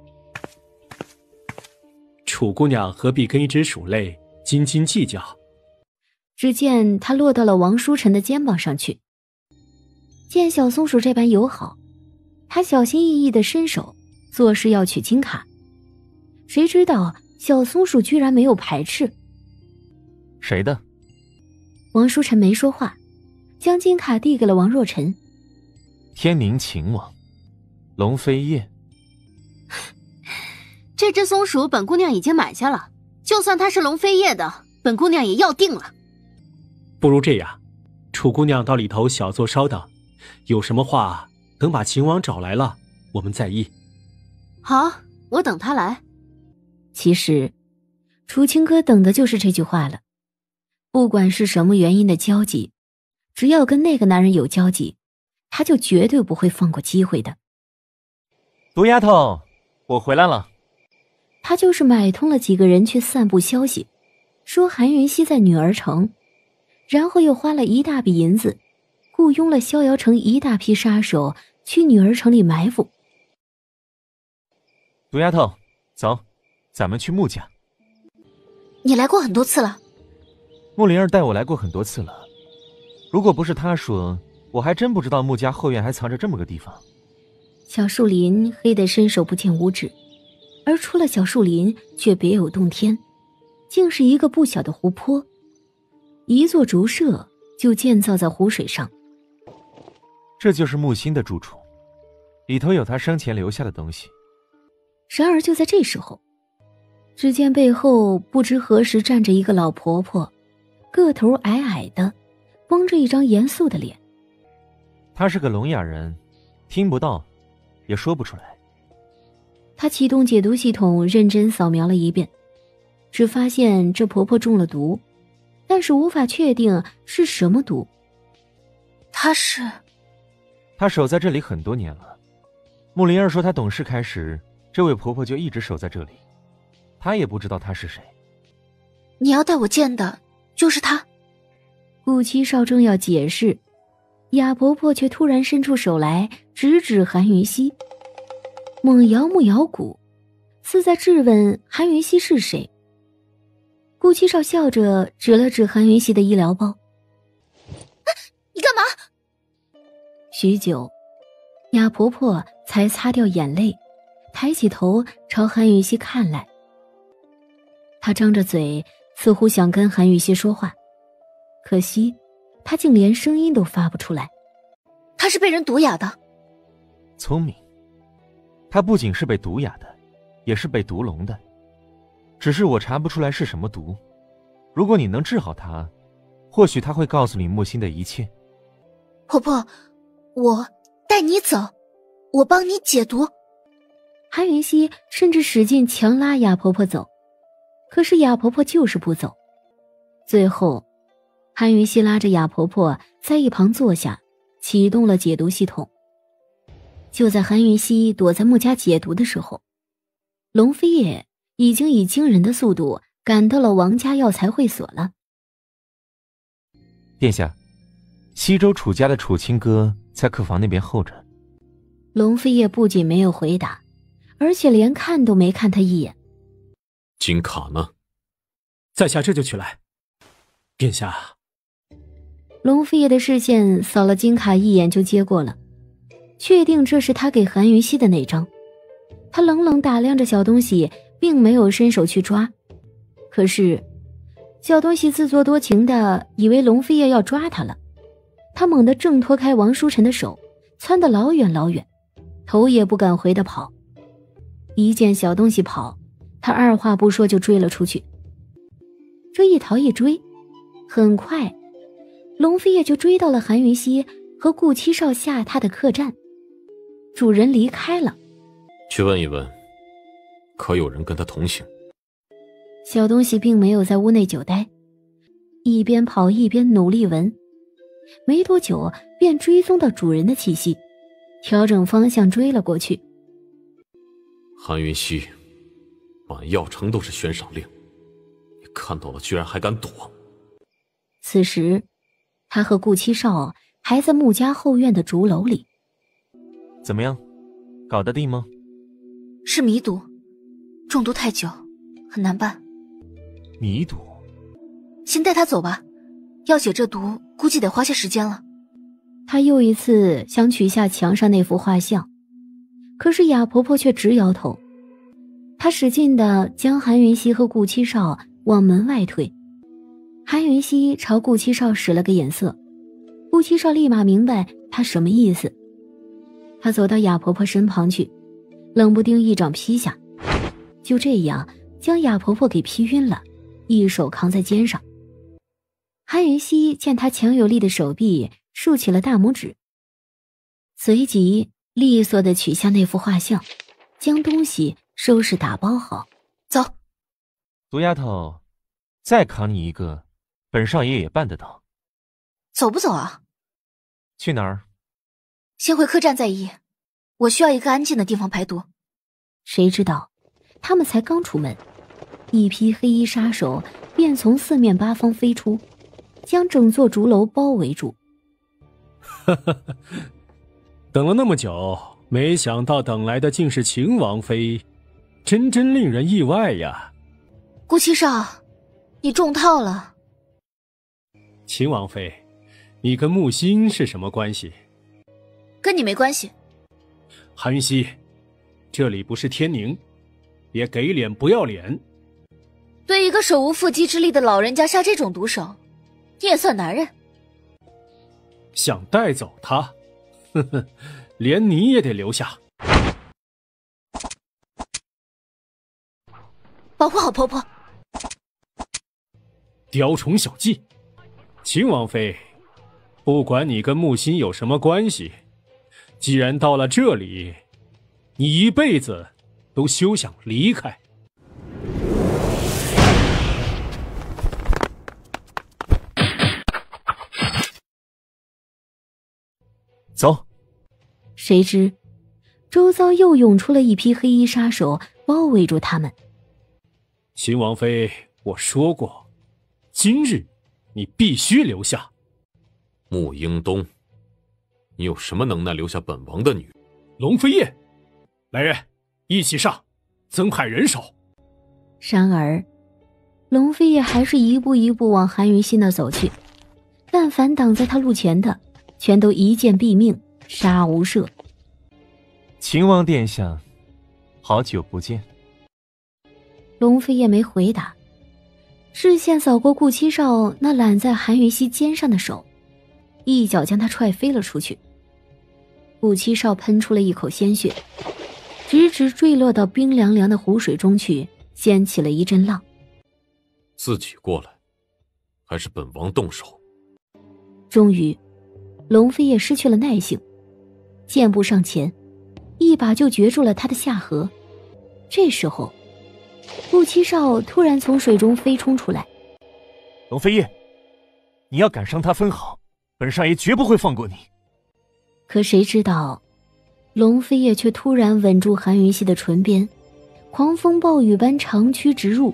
S10: 楚姑娘何必跟一只鼠类斤斤计较？
S4: 只见他落到了王书尘的肩膀上去。见小松鼠这般友好，他小心翼翼地伸手，作势要取金卡。谁知道小松鼠居然没有排斥。
S16: 谁的？
S4: 王书尘没说话，将金卡递给了王若尘。
S16: 天宁秦王，龙飞燕。
S5: 这只松鼠本姑娘已经买下了，就算它是龙飞叶的，本姑娘也要定了。
S10: 不如这样，楚姑娘到里头小坐稍等，有什么话等把秦王找来了，我们再议。
S5: 好，我等他来。
S4: 其实楚清歌等的就是这句话了。不管是什么原因的交集，只要跟那个男人有交集，他就绝对不会放过机会的。
S16: 毒丫头，我回来了。
S4: 他就是买通了几个人去散布消息，说韩云熙在女儿城，然后又花了一大笔银子，雇佣了逍遥城一大批杀手去女儿城里埋伏。
S16: 毒丫头，走，咱们去穆家。
S1: 你来过很多次了。
S16: 穆灵儿带我来过很多次了，如果不是她说，我还真不知道穆家后院还藏着这么个地方。
S4: 小树林黑得伸手不见五指，而除了小树林却别有洞天，竟是一个不小的湖泊，一座竹舍就建造在湖水上。
S16: 这就是木心的住处，里头有他生前留下的东西。
S4: 然而就在这时候，只见背后不知何时站着一个老婆婆，个头矮矮的，绷着一张严肃的脸。
S16: 她是个聋哑人，听不到，也说不出来。
S4: 她启动解毒系统，认真扫描了一遍，只发现这婆婆中了毒，但是无法确定是什么毒。
S16: 她守在这里很多年了。穆灵儿说她懂事开始，这位婆婆就一直守在这里，她也不知道她是谁。
S1: 你要带我见的就是她。
S4: 顾七少正要解释，哑婆婆却突然伸出手来，直指韩云熙，猛摇木摇骨，似在质问韩云熙是谁。顾七少笑着指了指韩云熙的医疗包。
S1: 你干嘛？
S4: 许久，哑婆婆才擦掉眼泪，抬起头朝韩云熙看来。她张着嘴，似乎想跟韩云熙说话，可惜她竟连声音都发不出来。
S1: 她是被人毒哑的。
S16: 聪明，她不仅是被毒哑的，也是被毒聋的，只是我查不出来是什么毒。如果你能治好她，或许她会告诉你木心的一切。
S1: 婆婆，我带你走，我帮你解毒。
S4: 韩云熙甚至使劲强拉哑婆婆走，可是哑婆婆就是不走。最后韩云熙拉着哑婆婆在一旁坐下，启动了解毒系统。就在韩云熙躲在穆家解毒的时候，龙飞叶已经以惊人的速度赶到了王家药材会所了。
S16: 殿下，西周楚家的楚清歌在客房那边候着。
S4: 龙飞叶不仅没有回答，而且连看都没看他一眼。
S13: 金卡呢？
S10: 在下这就去来。殿下。
S4: 龙飞叶的视线扫了金卡一眼就接过了，确定这是他给韩云熙的那张。他冷冷打量着小东西，并没有伸手去抓。可是小东西自作多情的以为龙飞叶要抓他了，他猛地挣脱开王书尘的手，窜得老远老远，头也不敢回的跑。一见小东西跑，他二话不说就追了出去。这一逃一追，很快龙飞叶就追到了韩云熙和顾七少下榻的客栈。主人离开了，
S13: 去问一问，可有人跟他同行？
S4: 小东西并没有在屋内久待，一边跑一边努力闻，没多久便追踪到主人的气息，调整方向追了过去。
S13: 韩云熙，满药城都是悬赏令，你看到了居然还敢躲。
S4: 此时他和顾七少还在穆家后院的竹楼里。
S16: 怎么样，搞得定吗？
S1: 是迷毒，中毒太久，很难办。
S16: 迷毒？
S1: 先带他走吧，要解这毒估计得花些时间了。
S4: 他又一次想取下墙上那幅画像，可是雅婆婆却直摇头。她使劲地将韩云熙和顾七少往门外推。韩云熙朝顾七少使了个眼色，顾七少立马明白他什么意思。他走到雅婆婆身旁去，冷不丁一掌劈下，就这样将雅婆婆给劈晕了，一手扛在肩上。韩云熙见他强有力的手臂，竖起了大拇指，随即利索地取下那幅画像，将东西收拾打包好。走。
S16: 毒丫头，再扛你一个，本少爷也办得到。
S1: 走不走啊？
S16: 去哪儿？
S1: 先回客栈再议，我需要一个安静的地方排毒。
S4: 谁知道他们才刚出门，一批黑衣杀手便从四面八方飞出，将整座竹楼包围住。
S10: 等了那么久，没想到等来的竟是秦王妃，真令人意外呀。
S1: 顾七少，你中套了。
S10: 秦王妃，你跟木心是什么关系？
S1: 跟你没关系。
S10: 韩云熙，这里不是天宁，别给脸不要脸。
S1: 对一个手无缚鸡之力的老人家下这种毒手，你也算男人。
S10: 想带走他，呵呵，连你也得留下。
S1: 保护好婆婆。
S10: 雕虫小技，秦王妃，不管你跟木心有什么关系，既然到了这里，你一辈子都休想离开。
S16: 走。
S4: 谁知周遭又涌出了一批黑衣杀手，包围住他们。
S10: 秦王妃，我说过，今日你必须留下。
S13: 穆英东，你有什么能耐留下本王的女人？
S10: 龙飞叶，来人，一起上，增派人手。
S4: 然而龙飞叶还是一步一步往韩云熙那走去，但凡挡在他路前的，全都一剑毙命，杀无赦。
S16: 秦王殿下，好久不见。
S4: 龙飞叶没回答，视线扫过顾七少那揽在韩云熙肩上的手，一脚将他踹飞了出去。顾七少喷出了一口鲜血，直直坠落到冰凉凉的湖水中去，掀起了一阵浪。
S13: 自己过来，还是本王动手？
S4: 终于龙飞叶失去了耐性，箭步上前，一把就攫住了他的下颌。这时候顾七少突然从水中飞冲出来。
S16: 龙飞叶，你要敢伤他分毫，本少爷绝不会放过你。
S4: 可谁知道龙飞叶却突然吻住韩云熙的唇边，狂风暴雨般长驱直入，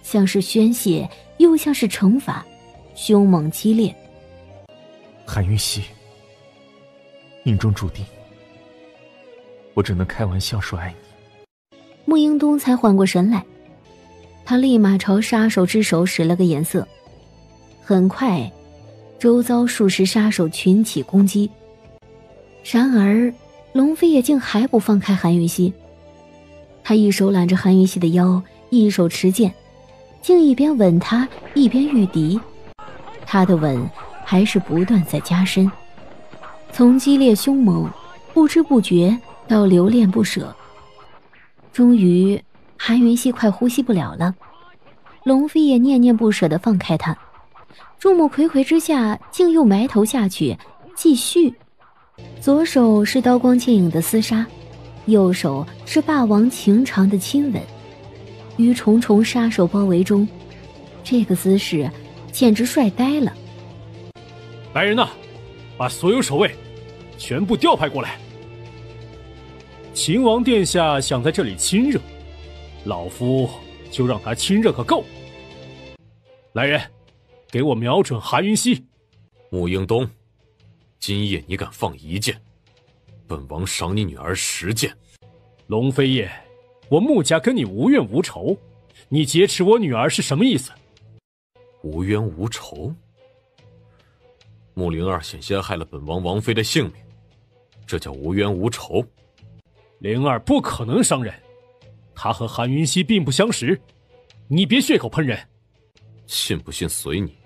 S4: 像是宣泄，又像是惩罚，凶猛激烈。
S8: 韩云溪，命中注定，我只能开玩笑说爱你。
S4: 穆英东才缓过神来，他立马朝杀手之手使了个眼色。很快，周遭数十杀手群起攻击。然而，龙飞也竟还不放开韩云溪。他一手揽着韩云溪的腰，一手持剑，竟一边吻他，一边御敌。他的吻还是不断在加深，从激烈凶猛，不知不觉到留恋不舍。终于，韩云溪快呼吸不了了，龙飞也念念不舍地放开他。众目睽睽之下，竟又埋头下去继续。左手是刀光剑影的厮杀，右手是霸王情长的亲吻。于重重杀手包围中，这个姿势简直帅呆了。
S3: 来人呐，把所有守卫全部调派过来。秦王殿下想在这里亲热，老夫就让他亲热个够。来人，给我瞄准韩云溪。
S13: 穆英东，今夜你敢放1箭，本王赏你女儿10箭。
S3: 龙飞叶，我穆家跟你无怨无仇，你劫持我女儿是什么意思？
S13: 无冤无仇？穆灵儿险些害了本王王妃的性命，这叫无冤无仇？
S3: 灵儿不可能伤人，她和韩云溪并不相识，你别血口喷人。
S13: 信不信随你。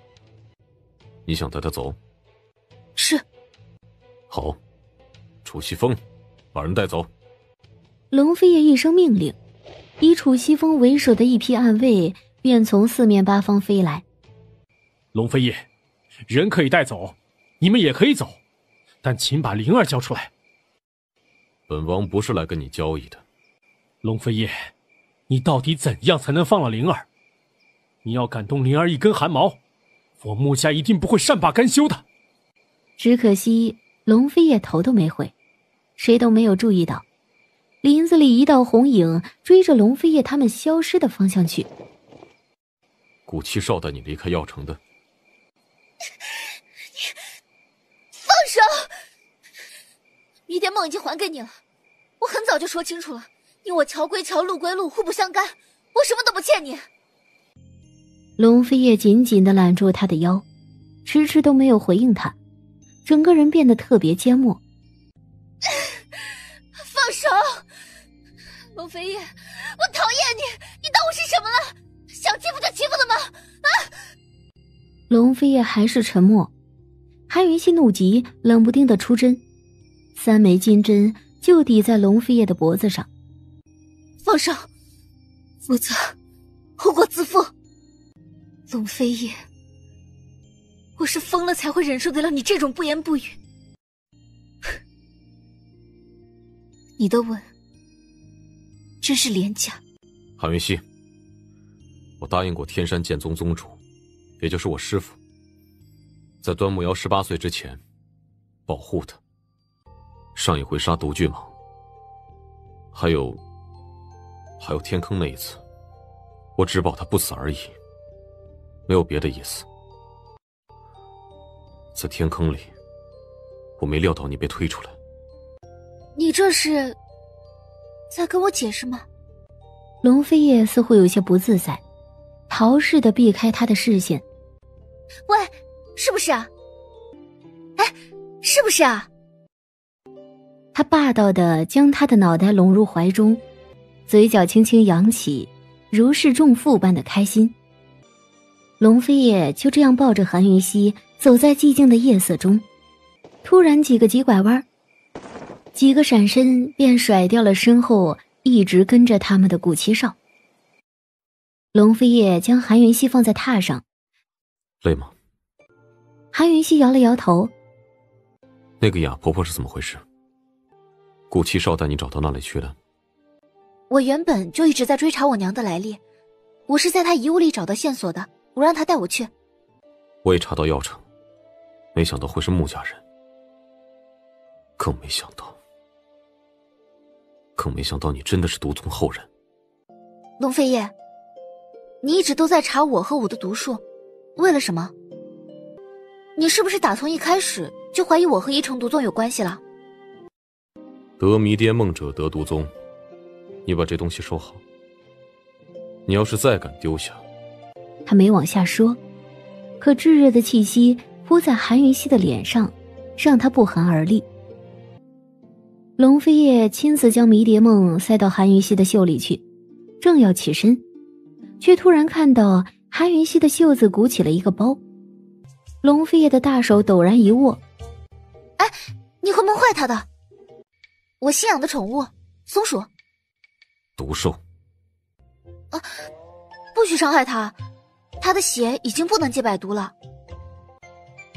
S13: 你想带她走？
S1: 是。
S13: 好，楚西风，把人带走。
S4: 龙飞也一声命令，以楚西风为首的一批暗卫便从四面八方飞来。
S3: 龙飞叶，人可以带走，你们也可以走，但请把灵儿交出来。
S13: 本王不是来跟你交易的。
S3: 龙飞叶，你到底怎样才能放了灵儿？你要敢动灵儿一根汗毛，我穆家一定不会善罢甘休的。
S4: 只可惜龙飞叶头都没回，谁都没有注意到林子里一道红影追着龙飞叶他们消失的方向去。
S13: 古七少带你离开药城的。
S1: 放手！迷迭梦已经还给你了，我很早就说清楚了，你我桥归桥，路归路，互不相干，我什么都不欠你。
S4: 龙飞叶紧紧地揽住他的腰，迟迟都没有回应他，整个人变得特别缄默。
S1: 放手！龙飞叶，我讨厌你，你当我是什么了？想欺负就欺负了吗？啊！
S4: 龙飞叶还是沉默。韩云溪怒极，冷不丁的出针，3枚金针就抵在龙飞叶的脖子上。
S1: 放手，否则后果自负。龙飞叶，我是疯了才会忍受得了你这种不言不语。你的吻真是廉价。
S13: 韩云溪，我答应过天山剑宗宗主，也就是我师父，在端木瑶18岁之前保护他。上一回杀毒巨蟒，还有天坑那一次，我只保他不死而已，没有别的意思。在天坑里，我没料到你被推出来。
S1: 你这是在跟我解释吗？
S4: 龙飞叶似乎有些不自在，逃似的避开他的视线。
S1: 喂，是不是啊？哎，是不是啊？
S4: 他霸道地将他的脑袋拢入怀中，嘴角轻轻扬起，如释重负般的开心。龙飞叶就这样抱着韩云溪走在寂静的夜色中，突然几个急拐弯，几个闪身便甩掉了身后一直跟着他们的古七少。龙飞叶将韩云溪放在榻上。
S13: 累吗？
S4: 韩云溪摇了摇头。
S13: 那个哑婆婆是怎么回事？顾七少带你找到那里去的？
S1: 我原本就一直在追查我娘的来历，我是在她遗物里找到线索的，我让她带我去。
S13: 我也查到药城，没想到会是穆家人，更没想到你真的是毒宗后人。
S1: 龙飞叶，你一直都在查我和我的毒术，为了什么？你是不是打从一开始就怀疑我和一城毒宗有关系了？
S13: 得迷迭梦者得毒宗，你把这东西收好。你要是再敢丢下……
S4: 他没往下说，可炙热的气息扑在韩云熙的脸上，让他不寒而栗。龙飞叶亲自将迷迭梦塞到韩云熙的袖里去，正要起身，却突然看到韩云熙的袖子鼓起了一个包。龙飞叶的大手陡然一握，
S1: 哎，你会梦坏他的。我新养的宠物松鼠。
S13: 毒兽
S1: 啊，不许伤害它，它的血已经不能解百毒了。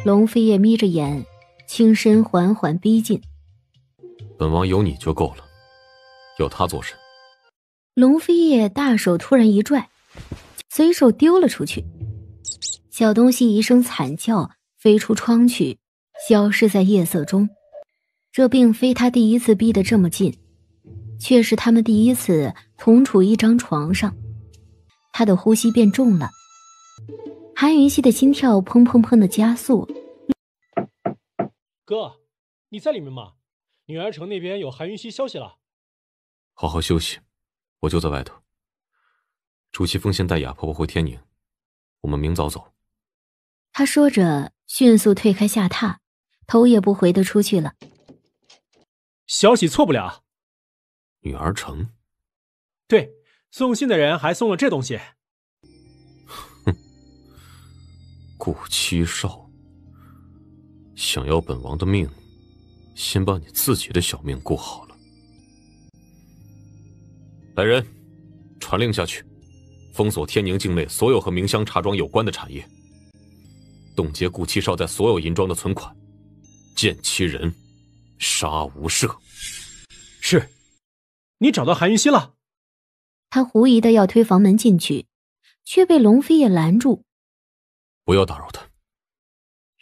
S4: 龙飞叶眯着眼，轻身缓缓逼近。
S13: 本王有你就够了，要他做甚？
S4: 龙飞叶大手突然一拽，随手丢了出去。小东西一声惨叫，飞出窗去，消失在夜色中。这并非他第一次逼得这么近，却是他们第一次同处一张床上。他的呼吸变重了，韩云熙的心跳砰砰砰的加速。
S10: 哥，你在里面吗？女儿城那边有韩云熙消息了。
S13: 好好休息，我就在外头。朱西风先带雅婆婆回天宁，我们明早走。
S4: 他说着迅速退开下榻，头也不回地出去了。
S10: 消息错不了。
S13: 女儿城？
S10: 对，送信的人还送了这东西。
S13: 哼，顾七少，想要本王的命，先把你自己的小命顾好了。来人，传令下去，封锁天宁境内所有和明香茶庄有关的产业，冻结顾七少在所有银庄的存款，见其人，杀无赦。
S10: 是。你找到韩云熙了？
S4: 他狐疑的要推房门进去，却被龙飞叶拦住。
S13: 不要打扰他，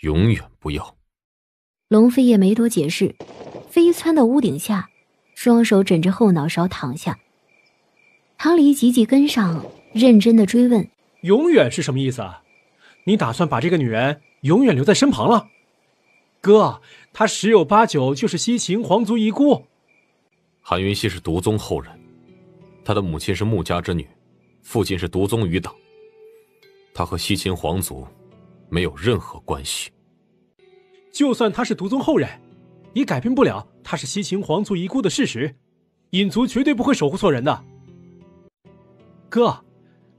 S13: 永远不要。
S4: 龙飞叶没多解释，飞窜到屋顶下，双手枕着后脑勺躺下。唐离急急跟上，认真的追问：
S10: 永远是什么意思啊？你打算把这个女人永远留在身旁了？哥，她十有八九就是西秦皇族遗孤。
S13: 韩云熙是毒宗后人，他的母亲是穆家之女，父亲是毒宗余党，他和西秦皇族没有任何关系。
S10: 就算他是毒宗后人，也改变不了他是西秦皇族遗孤的事实。隐族绝对不会守护错人的。哥，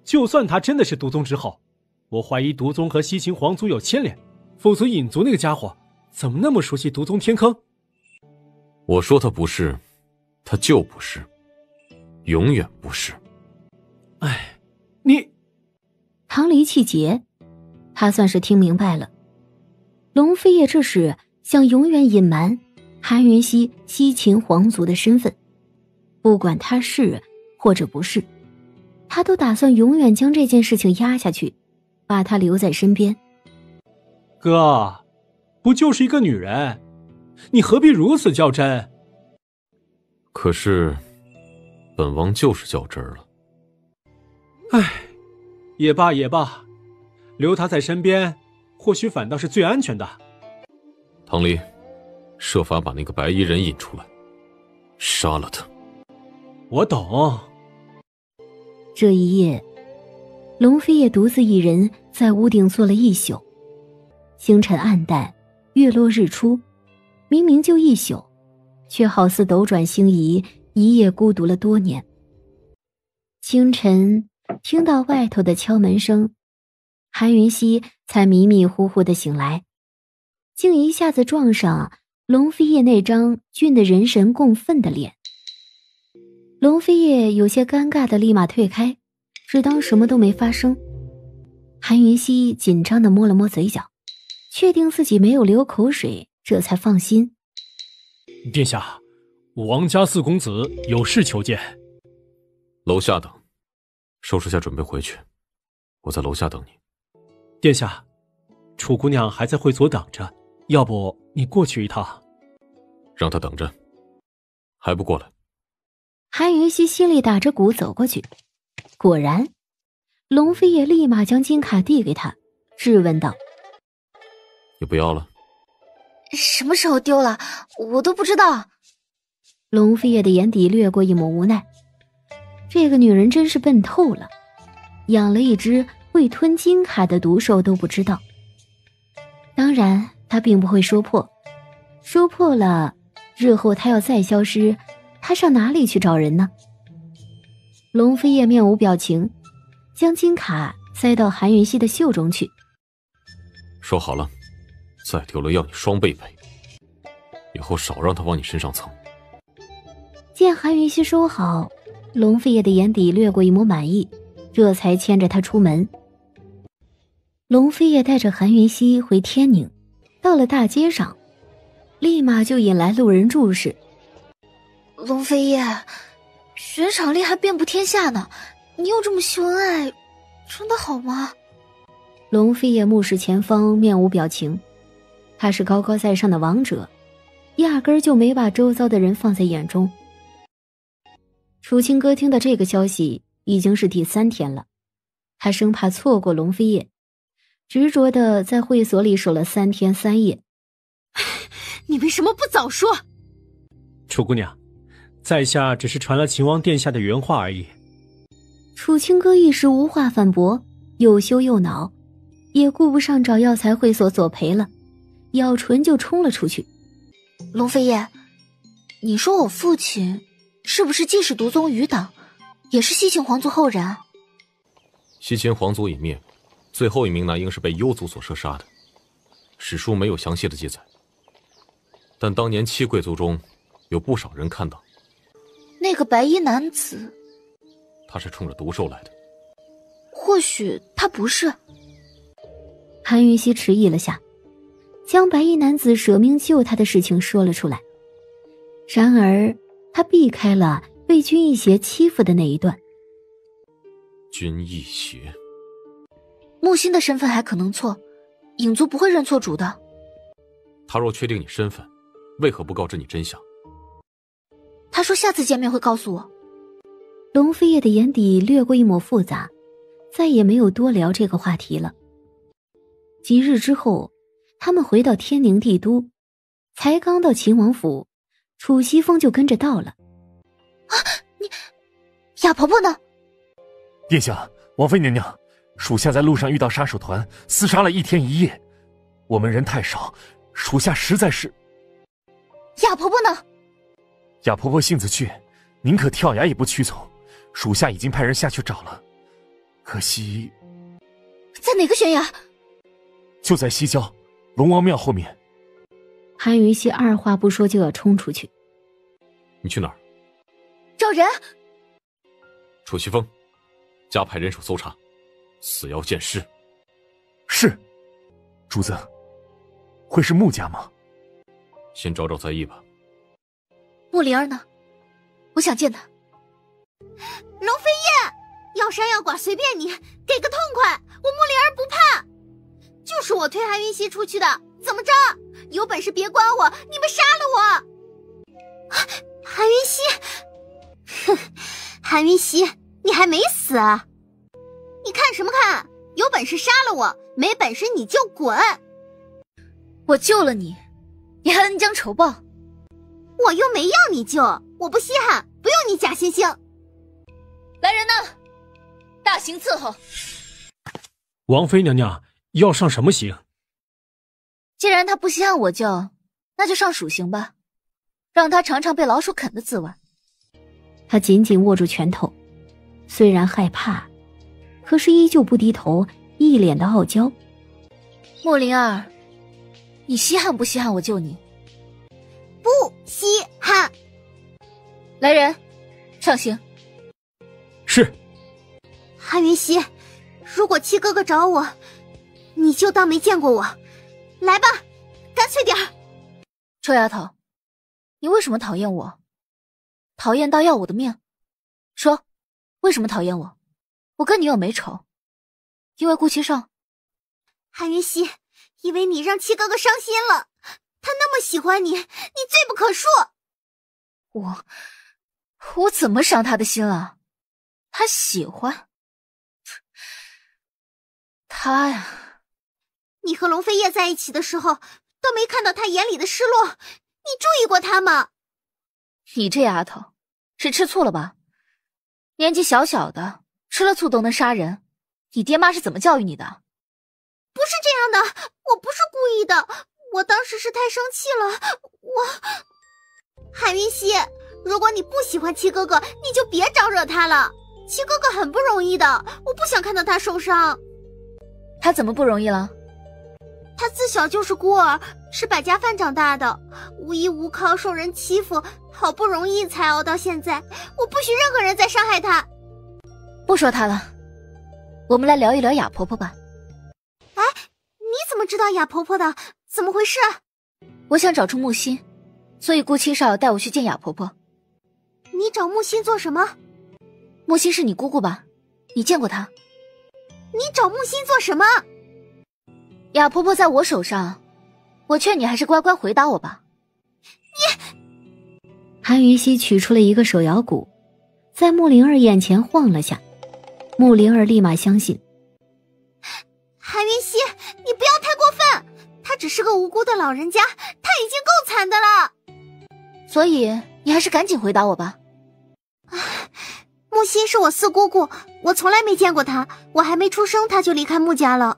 S10: 就算他真的是毒宗之后，我怀疑毒宗和西秦皇族有牵连，否则隐族那个家伙怎么那么熟悉毒宗天坑？
S13: 我说他不是，他就不是，永远不是。
S10: 哎，你……
S4: 唐离气结，他算是听明白了。龙飞叶这是想永远隐瞒韩云熙西秦皇族的身份，不管他是或者不是，他都打算永远将这件事情压下去，把他留在身边。
S10: 哥，不就是一个女人，你何必如此较真？
S13: 可是本王就是较真了。
S10: 唉，也罢也罢，留她在身边或许反倒是最安全的。
S13: 唐离，设法把那个白衣人引出来，杀了他。
S10: 我懂。
S4: 这一夜，龙飞叶独自一人在屋顶坐了一宿。星辰暗淡，月落日出，明明就一宿，却好似斗转星移，一夜孤独了多年。清晨听到外头的敲门声，韩云熙才迷迷糊糊的醒来，竟一下子撞上龙飞叶那张俊得人神共愤的脸。龙飞叶有些尴尬的立马退开，只当什么都没发生。韩云熙紧张的摸了摸嘴角，确定自己没有流口水，这才放心。
S10: 殿下，王家四公子有事求见。
S13: 楼下等，收拾下准备回去，我在楼下等你。
S10: 殿下，楚姑娘还在会所等着，要不你过去一趟？
S13: 让她等着，还不过来？
S4: 韩云熙心里打着鼓走过去，果然，龙飞也立马将金卡递给他，质问道：“
S13: 你不要了？
S1: 什么时候丢了？我都不知道。”
S4: 龙飞叶的眼底掠过一抹无奈，这个女人真是笨透了，养了一只会吞金卡的毒兽都不知道。当然他并不会说破，说破了日后他要再消失，他上哪里去找人呢？龙飞叶面无表情，将金卡塞到韩云熙的袖中去。
S13: 说好了，再丢了要你双倍赔，以后少让他往你身上蹭。
S4: 见韩云熙收好，龙飞叶的眼底掠过一抹满意，这才牵着他出门。龙飞叶带着韩云熙回天宁，到了大街上，立马就引来路人注视。
S1: 龙飞叶，悬赏厉还遍布天下呢，你又这么秀恩爱，真的好吗？
S4: 龙飞叶目视前方，面无表情。他是高高在上的王者，压根儿就没把周遭的人放在眼中。楚清歌听到这个消息已经是第3天了，他生怕错过龙飞叶，执着地在会所里守了3天3夜。
S5: 你为什么不早说？
S10: 楚姑娘，在下只是传了秦王殿下的原话而已。
S4: 楚清歌一时无话反驳，又羞又恼，也顾不上找药材会所索赔了，咬唇就冲了出去。
S1: 龙飞叶，你说我父亲是不是既是独宗余党，也是西秦皇族后人啊？
S13: 西秦皇族已灭，最后一名男婴是被幽族所射杀的，史书没有详细的记载，但当年7贵族中有不少人看到
S1: 那个白衣男子，
S13: 他是冲着毒兽来的。
S1: 或许他不是。
S4: 韩云熙迟疑了下，将白衣男子舍命救他的事情说了出来。然而他避开了被军义邪欺负的那一段。
S13: 军义邪，
S1: 木心的身份还可能错，影族不会认错主的。
S13: 他若确定你身份，为何不告知你真相？
S1: 他说下次见面会告诉我。
S4: 龙飞叶的眼底掠过一抹复杂，再也没有多聊这个话题了。几日之后，他们回到天宁帝都，才刚到秦王府，楚西风就跟着到了。
S1: 啊，你雅婆婆呢？
S7: 殿下，王妃娘娘，属下在路上遇到杀手团，厮杀了1天1夜，我们人太少，属下实在是……
S1: 雅婆婆呢？
S7: 雅婆婆性子倔，宁可跳崖也不屈从，属下已经派人下去找了，可惜……
S1: 在哪个悬崖？
S7: 就在西郊龙王庙后面。
S4: 韩云熙二话不说就要冲出去。
S13: 你去哪儿？
S1: 找人。
S13: 楚西风，加派人手搜查，死要见尸。
S7: 是。主子，会是穆家吗？
S13: 先找找再议吧。
S1: 穆灵儿呢？我想见他。
S15: 龙飞叶，要杀要剐随便你，给个痛快，我穆灵儿不怕。就是我推韩云熙出去的，怎么着？有本事别管我，你们杀了我！韩云熙，哼，韩云熙，你还没死啊？你看什么看？有本事杀了我，没本事你就滚！
S1: 我救了你，你还恩将仇报？
S15: 我又没要你救，我不稀罕，不用你假惺惺。
S1: 来人呐，大刑伺候。
S10: 王妃娘娘要上什么刑？
S1: 既然他不稀罕我救，那就上鼠刑吧，让他尝尝被老鼠啃的滋味。
S4: 他紧紧握住拳头，虽然害怕，可是依旧不低头，一脸的傲娇。
S1: 莫灵儿，你稀罕不稀罕我救你？
S15: 不稀罕。
S1: 来人，上刑。
S10: 是。
S15: 韩云熙，如果七哥哥找我，你就当没见过我。来吧，干脆点儿。
S1: 臭丫头，你为什么讨厌我？讨厌到要我的命？说，为什么讨厌我？我跟你又没仇。因为顾七少？
S15: 韩云熙，因为你让七哥哥伤心了，他那么喜欢你，你罪不可恕。
S1: 我怎么伤他的心了？他喜欢？
S5: 他呀，
S15: 你和龙飞叶在一起的时候，都没看到他眼里的失落，你注意过他吗？
S5: 你这丫头是吃醋了吧？年纪小小的，吃了醋都能杀人，你爹妈是怎么教育你的？
S15: 不是这样的，我不是故意的，我当时是太生气了。韩云溪，如果你不喜欢七哥哥，你就别招惹他了。七哥哥很不容易的，我不想看到他受伤。
S5: 他怎么不容易了？
S15: 他自小就是孤儿，吃百家饭长大的，无依无靠，受人欺负，好不容易才熬到现在。我不许任何人再伤害他。
S5: 不说他了，我们来聊一聊雅婆婆吧。
S15: 哎，你怎么知道雅婆婆的？怎么回事？
S5: 我想找出木心，所以顾七少带我去见雅婆婆。
S15: 你找木心做什么？
S5: 木心是你姑姑吧？你见过她？
S15: 你找木心做什么？
S5: 雅婆婆在我手上，我劝你还是乖乖回答我吧。
S4: 韩云溪取出了一个手摇鼓，在穆灵儿眼前晃了下。穆灵儿立马相信。
S15: 韩云溪，你不要太过分，他只是个无辜的老人家，他已经够惨的了。
S5: 所以你还是赶紧回答我吧。
S15: 木心是我四姑姑，我从来没见过她，我还没出生她就离开穆家了。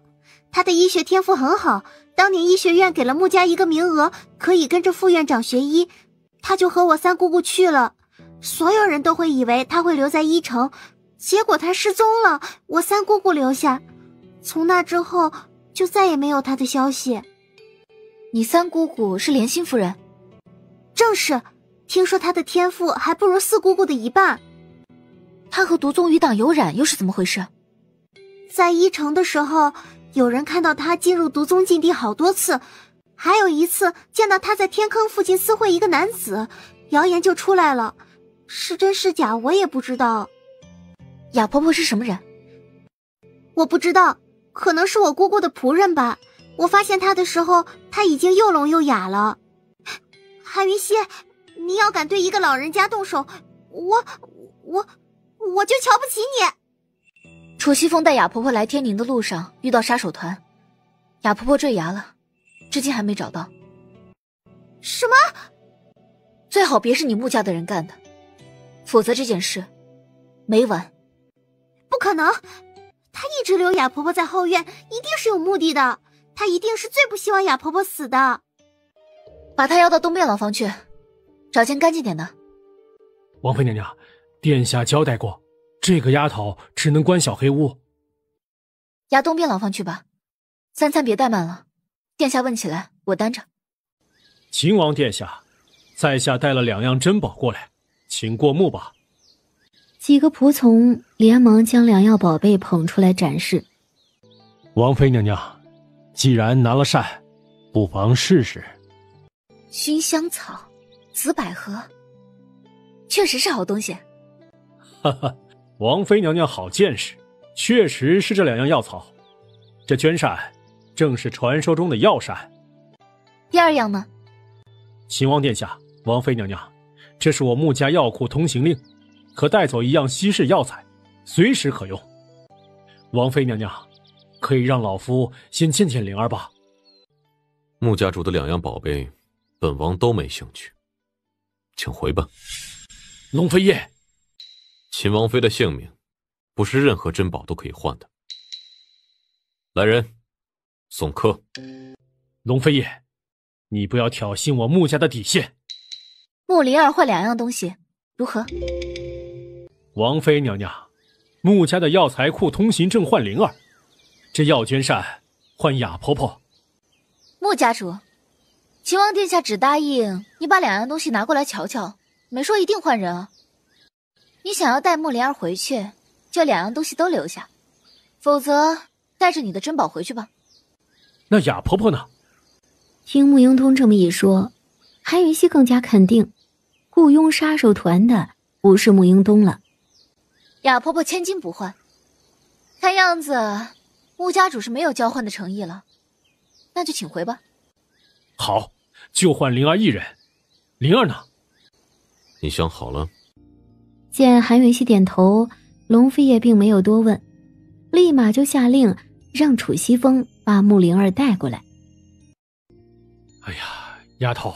S15: 她的医学天赋很好，当年医学院给了穆家一个名额，可以跟着副院长学医，她就和我三姑姑去了。所有人都会以为她会留在医城，结果她失踪了，我三姑姑留下。从那之后就再也没有她的消息。
S5: 你三姑姑是莲心夫人？
S15: 正是，听说她的天赋还不如四姑姑的一半。
S5: 她和毒宗余党有染又是怎么回事？
S15: 在医城的时候，有人看到她进入毒宗禁地好多次，还有一次见到她在天坑附近私会一个男子，谣言就出来了，是真是假我也不知道。
S5: 雅婆婆是什么人？
S15: 我不知道，可能是我姑姑的仆人吧。我发现她的时候，她已经又聋又哑了。韩云溪，你要敢对一个老人家动手，我就瞧不起你。
S5: 楚西风带雅婆婆来天宁的路上遇到杀手团，雅婆婆坠崖了，至今还没找到。
S15: 什么？
S5: 最好别是你穆家的人干的，否则这件事没完。
S15: 不可能，他一直留雅婆婆在后院，一定是有目的的。他一定是最不希望雅婆婆死的。
S5: 把她邀到东便牢房去，找间干净点的。
S10: 王妃娘娘，殿下交代过，这个丫头只能关小黑屋。
S5: 押东便牢房去吧，三餐别怠慢了。殿下问起来，我担着。
S10: 秦王殿下，在下带了2样珍宝过来，请过目吧。
S4: 几个仆从连忙将2样宝贝捧出来展示。
S10: 王妃娘娘，既然拿了扇，不妨试试。
S5: 熏香草、紫百合，确实是好东西。
S10: 哈哈，王妃娘娘好见识，确实是这2样药草。这绢扇正是传说中的药扇。
S5: 第2样呢？
S10: 秦王殿下，王妃娘娘，这是我穆家药库通行令，可带走1样稀世药材，随时可用。王妃娘娘，可以让老夫先见见灵儿吧。
S13: 穆家主的2样宝贝，本王都没兴趣，请回吧。
S10: 龙飞叶，
S13: 秦王妃的性命，不是任何珍宝都可以换的。来人，送客。
S10: 龙飞叶，你不要挑衅我穆家的底线。
S5: 穆灵儿换2样东西，如何？
S10: 王妃娘娘，穆家的药材库通行证换灵儿，这药绢扇换雅婆婆。
S5: 穆家主，秦王殿下只答应你把2样东西拿过来瞧瞧，没说一定换人啊。你想要带穆灵儿回去，就2样东西都留下，否则带着你的珍宝回去吧。
S10: 那雅婆婆呢？
S4: 听穆英通这么一说，韩云溪更加肯定，雇佣杀手团的不是穆英东了。
S5: 雅婆婆千金不换，看样子穆家主是没有交换的诚意了，那就请回吧。
S10: 好，就换灵儿1人。灵儿呢？
S13: 你想好了？
S4: 见韩云溪点头，龙飞叶并没有多问，立马就下令让楚西风把穆灵儿带过来。
S10: 哎呀，丫头，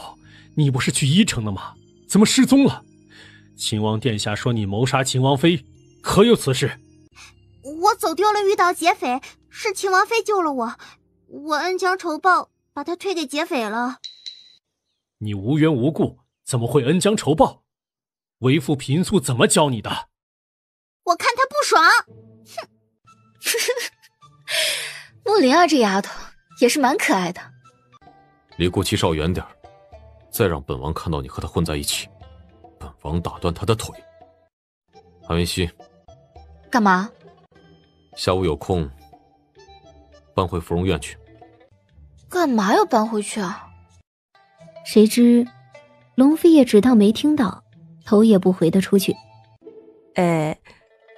S10: 你不是去伊城了吗？怎么失踪了？秦王殿下说你谋杀秦王妃，可有此事？
S15: 我走丢了，遇到劫匪，是秦王妃救了我，我恩将仇报，把他推给劫匪了。
S10: 你无缘无故怎么会恩将仇报？为父平素怎么教你的？
S15: 我看他不爽。
S1: 哼，穆灵儿这丫头也是蛮可爱的。
S13: 离顾七少远点，再让本王看到你和他混在一起，本王打断他的腿。韩云熙，
S1: 干嘛？
S13: 下午有空搬回芙蓉院去。
S1: 干嘛要搬回去啊？
S4: 谁知龙飞也只当没听到，头也不回的出去。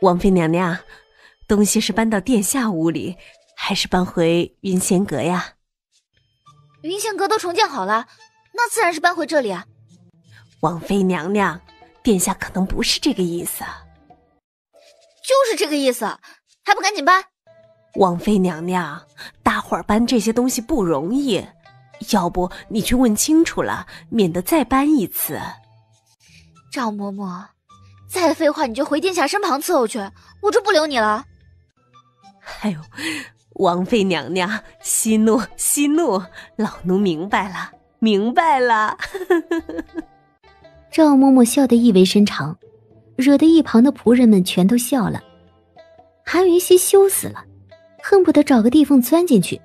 S14: 王妃娘娘，东西是搬到殿下屋里，还是搬回云仙阁呀？
S1: 云仙阁都重建好了，那自然是搬回这里啊。
S14: 王妃娘娘，殿下可能不是这个意思。
S1: 就是这个意思，还不赶紧搬？
S14: 王妃娘娘，大伙儿搬这些东西不容易，要不你去问清楚了，免得再搬一次。
S1: 赵嬷嬷，再废话你就回殿下身旁伺候去，我就不留你了。
S14: 哎呦，王妃娘娘息怒息怒，老奴明白了明白了。
S4: 赵嬷嬷笑得意味深长，惹得一旁的仆人们全都笑了。韩云熙羞死了，恨不得找个地缝钻进去。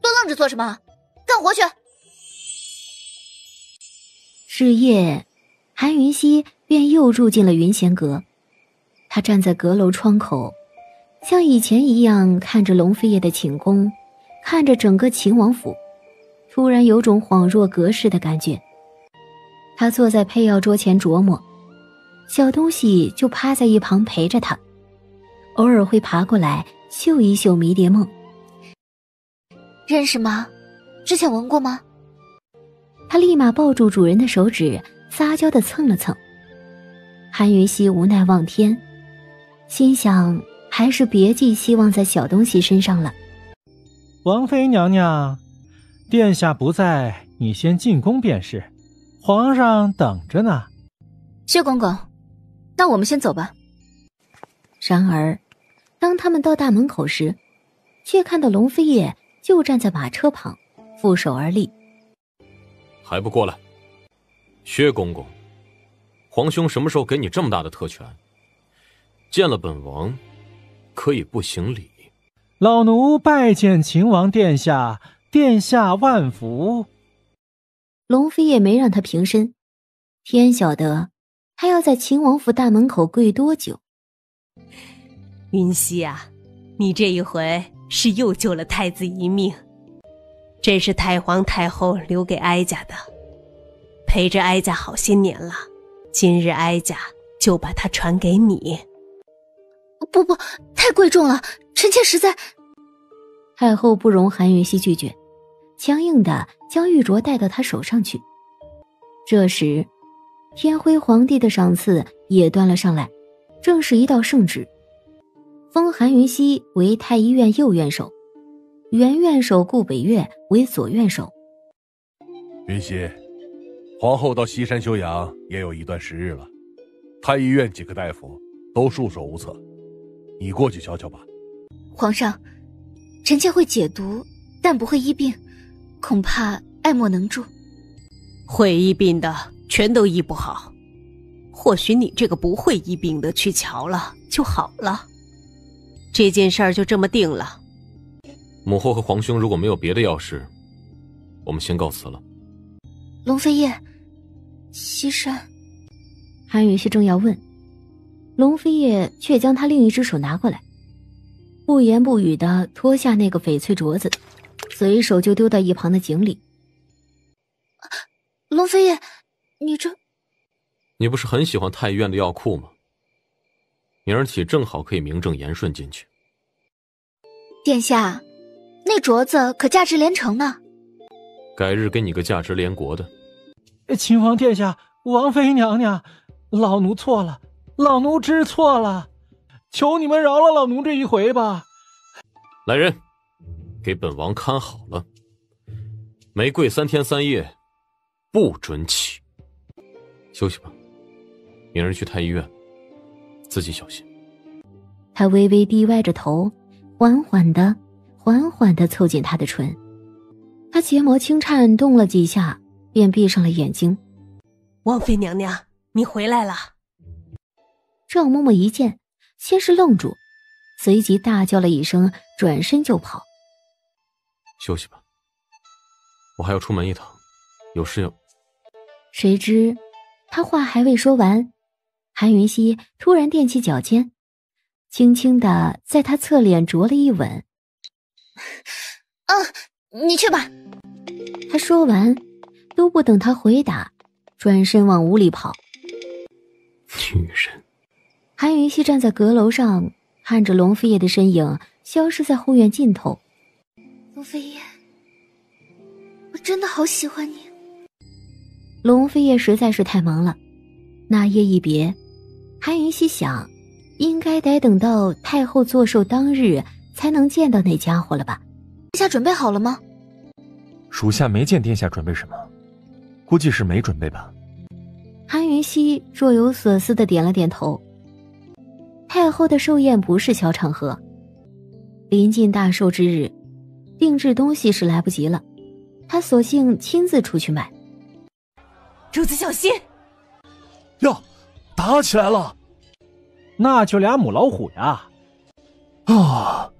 S1: 都愣着做什么？干活去！
S4: 是夜，韩云熙便又住进了云仙阁。他站在阁楼窗口，像以前一样看着龙飞夜的寝宫，看着整个秦王府，突然有种恍若隔世的感觉。他坐在配药桌前琢磨，小东西就趴在一旁陪着他，偶尔会爬过来嗅一嗅迷迭梦。
S1: 认识吗？之前闻过吗？
S4: 他立马抱住主人的手指，撒娇地蹭了蹭。韩云熙无奈望天，心想还是别寄希望在小东西身上了。
S12: 王妃娘娘，殿下不在，你先进宫便是，皇上等着呢。
S1: 薛公公，那我们先走吧。
S4: 然而当他们到大门口时，却看到龙飞夜就站在马车旁，负手而立。
S13: 还不过来！薛公公，皇兄什么时候给你这么大的特权？见了本王可以不行礼。
S12: 老奴拜见秦王殿下，殿下万福。
S4: 龙飞夜没让他平身，天晓得他要在秦王府大门口跪多久。
S14: 云溪啊，你这一回是又救了太子一命，这是太皇太后留给哀家的，陪着哀家好些年了，今日哀家就把它传给你。
S1: 不，太贵重了，臣妾实在……
S4: 太后不容韩云熙拒绝，强硬地将玉镯带到他手上去。这时天辉皇帝的赏赐也端了上来，正是一道圣旨，封韩云熙为太医院右院守，原院守顾北岳为左院守。
S11: 云溪，皇后到西山休养也有一段时日了，太医院几个大夫都束手无策，你过去瞧瞧吧。
S1: 皇上，臣妾会解毒，但不会医病，恐怕爱莫能助。
S14: 会医病的全都医不好，或许你这个不会医病的去瞧了就好了。这件事儿就这么定了。
S13: 母后和皇兄如果没有别的要事，我们先告辞了。
S1: 龙飞夜，西山。
S4: 韩云熙正要问，龙飞夜却将他另一只手拿过来，不言不语地脱下那个翡翠镯子，随手就丢到一旁的井里。
S1: 龙飞夜，你这……
S13: 你不是很喜欢太医院的药库吗？明儿起正好可以名正言顺进去。
S1: 殿下，那镯子可价值连城呢。
S13: 改日给你个价值连国的。
S12: 秦王殿下，王妃娘娘，老奴错了，老奴知错了，求你们饶了老奴这一回吧。
S13: 来人，给本王看好了，玫瑰3天3夜，不准起。休息吧，明日去太医院，自己小心。
S4: 他微微低歪着头，缓缓地凑近他的唇。他睫毛轻颤动了几下，便闭上了眼睛。
S14: 王妃娘娘，你回来了。
S4: 赵嬷嬷一见，先是愣住，随即大叫了一声，转身就跑。
S13: 休息吧，我还要出门一趟，有事要。
S4: 谁知他话还未说完，韩云溪突然踮起脚尖，轻轻地在他侧脸啄了一吻。
S1: 你去吧。
S4: 他说完，都不等他回答，转身往屋里跑。
S13: 女人。
S4: 韩云溪站在阁楼上，看着龙飞叶的身影消失在后院尽头。
S1: 龙飞叶，我真的好喜欢你。
S4: 龙飞叶实在是太忙了，那夜一别，韩云溪想，应该得等到太后坐寿当日才能见到那家伙了吧？
S1: 殿下准备好了吗？
S16: 属下没见殿下准备什么，估计是没准备吧。
S4: 韩云溪若有所思地点了点头。太后的寿宴不是小场合，临近大寿之日，定制东西是来不及了，他索性亲自出去买。
S14: 主子小心！
S11: 哟，打起来了！
S12: 那就俩母老虎呀！
S11: 啊，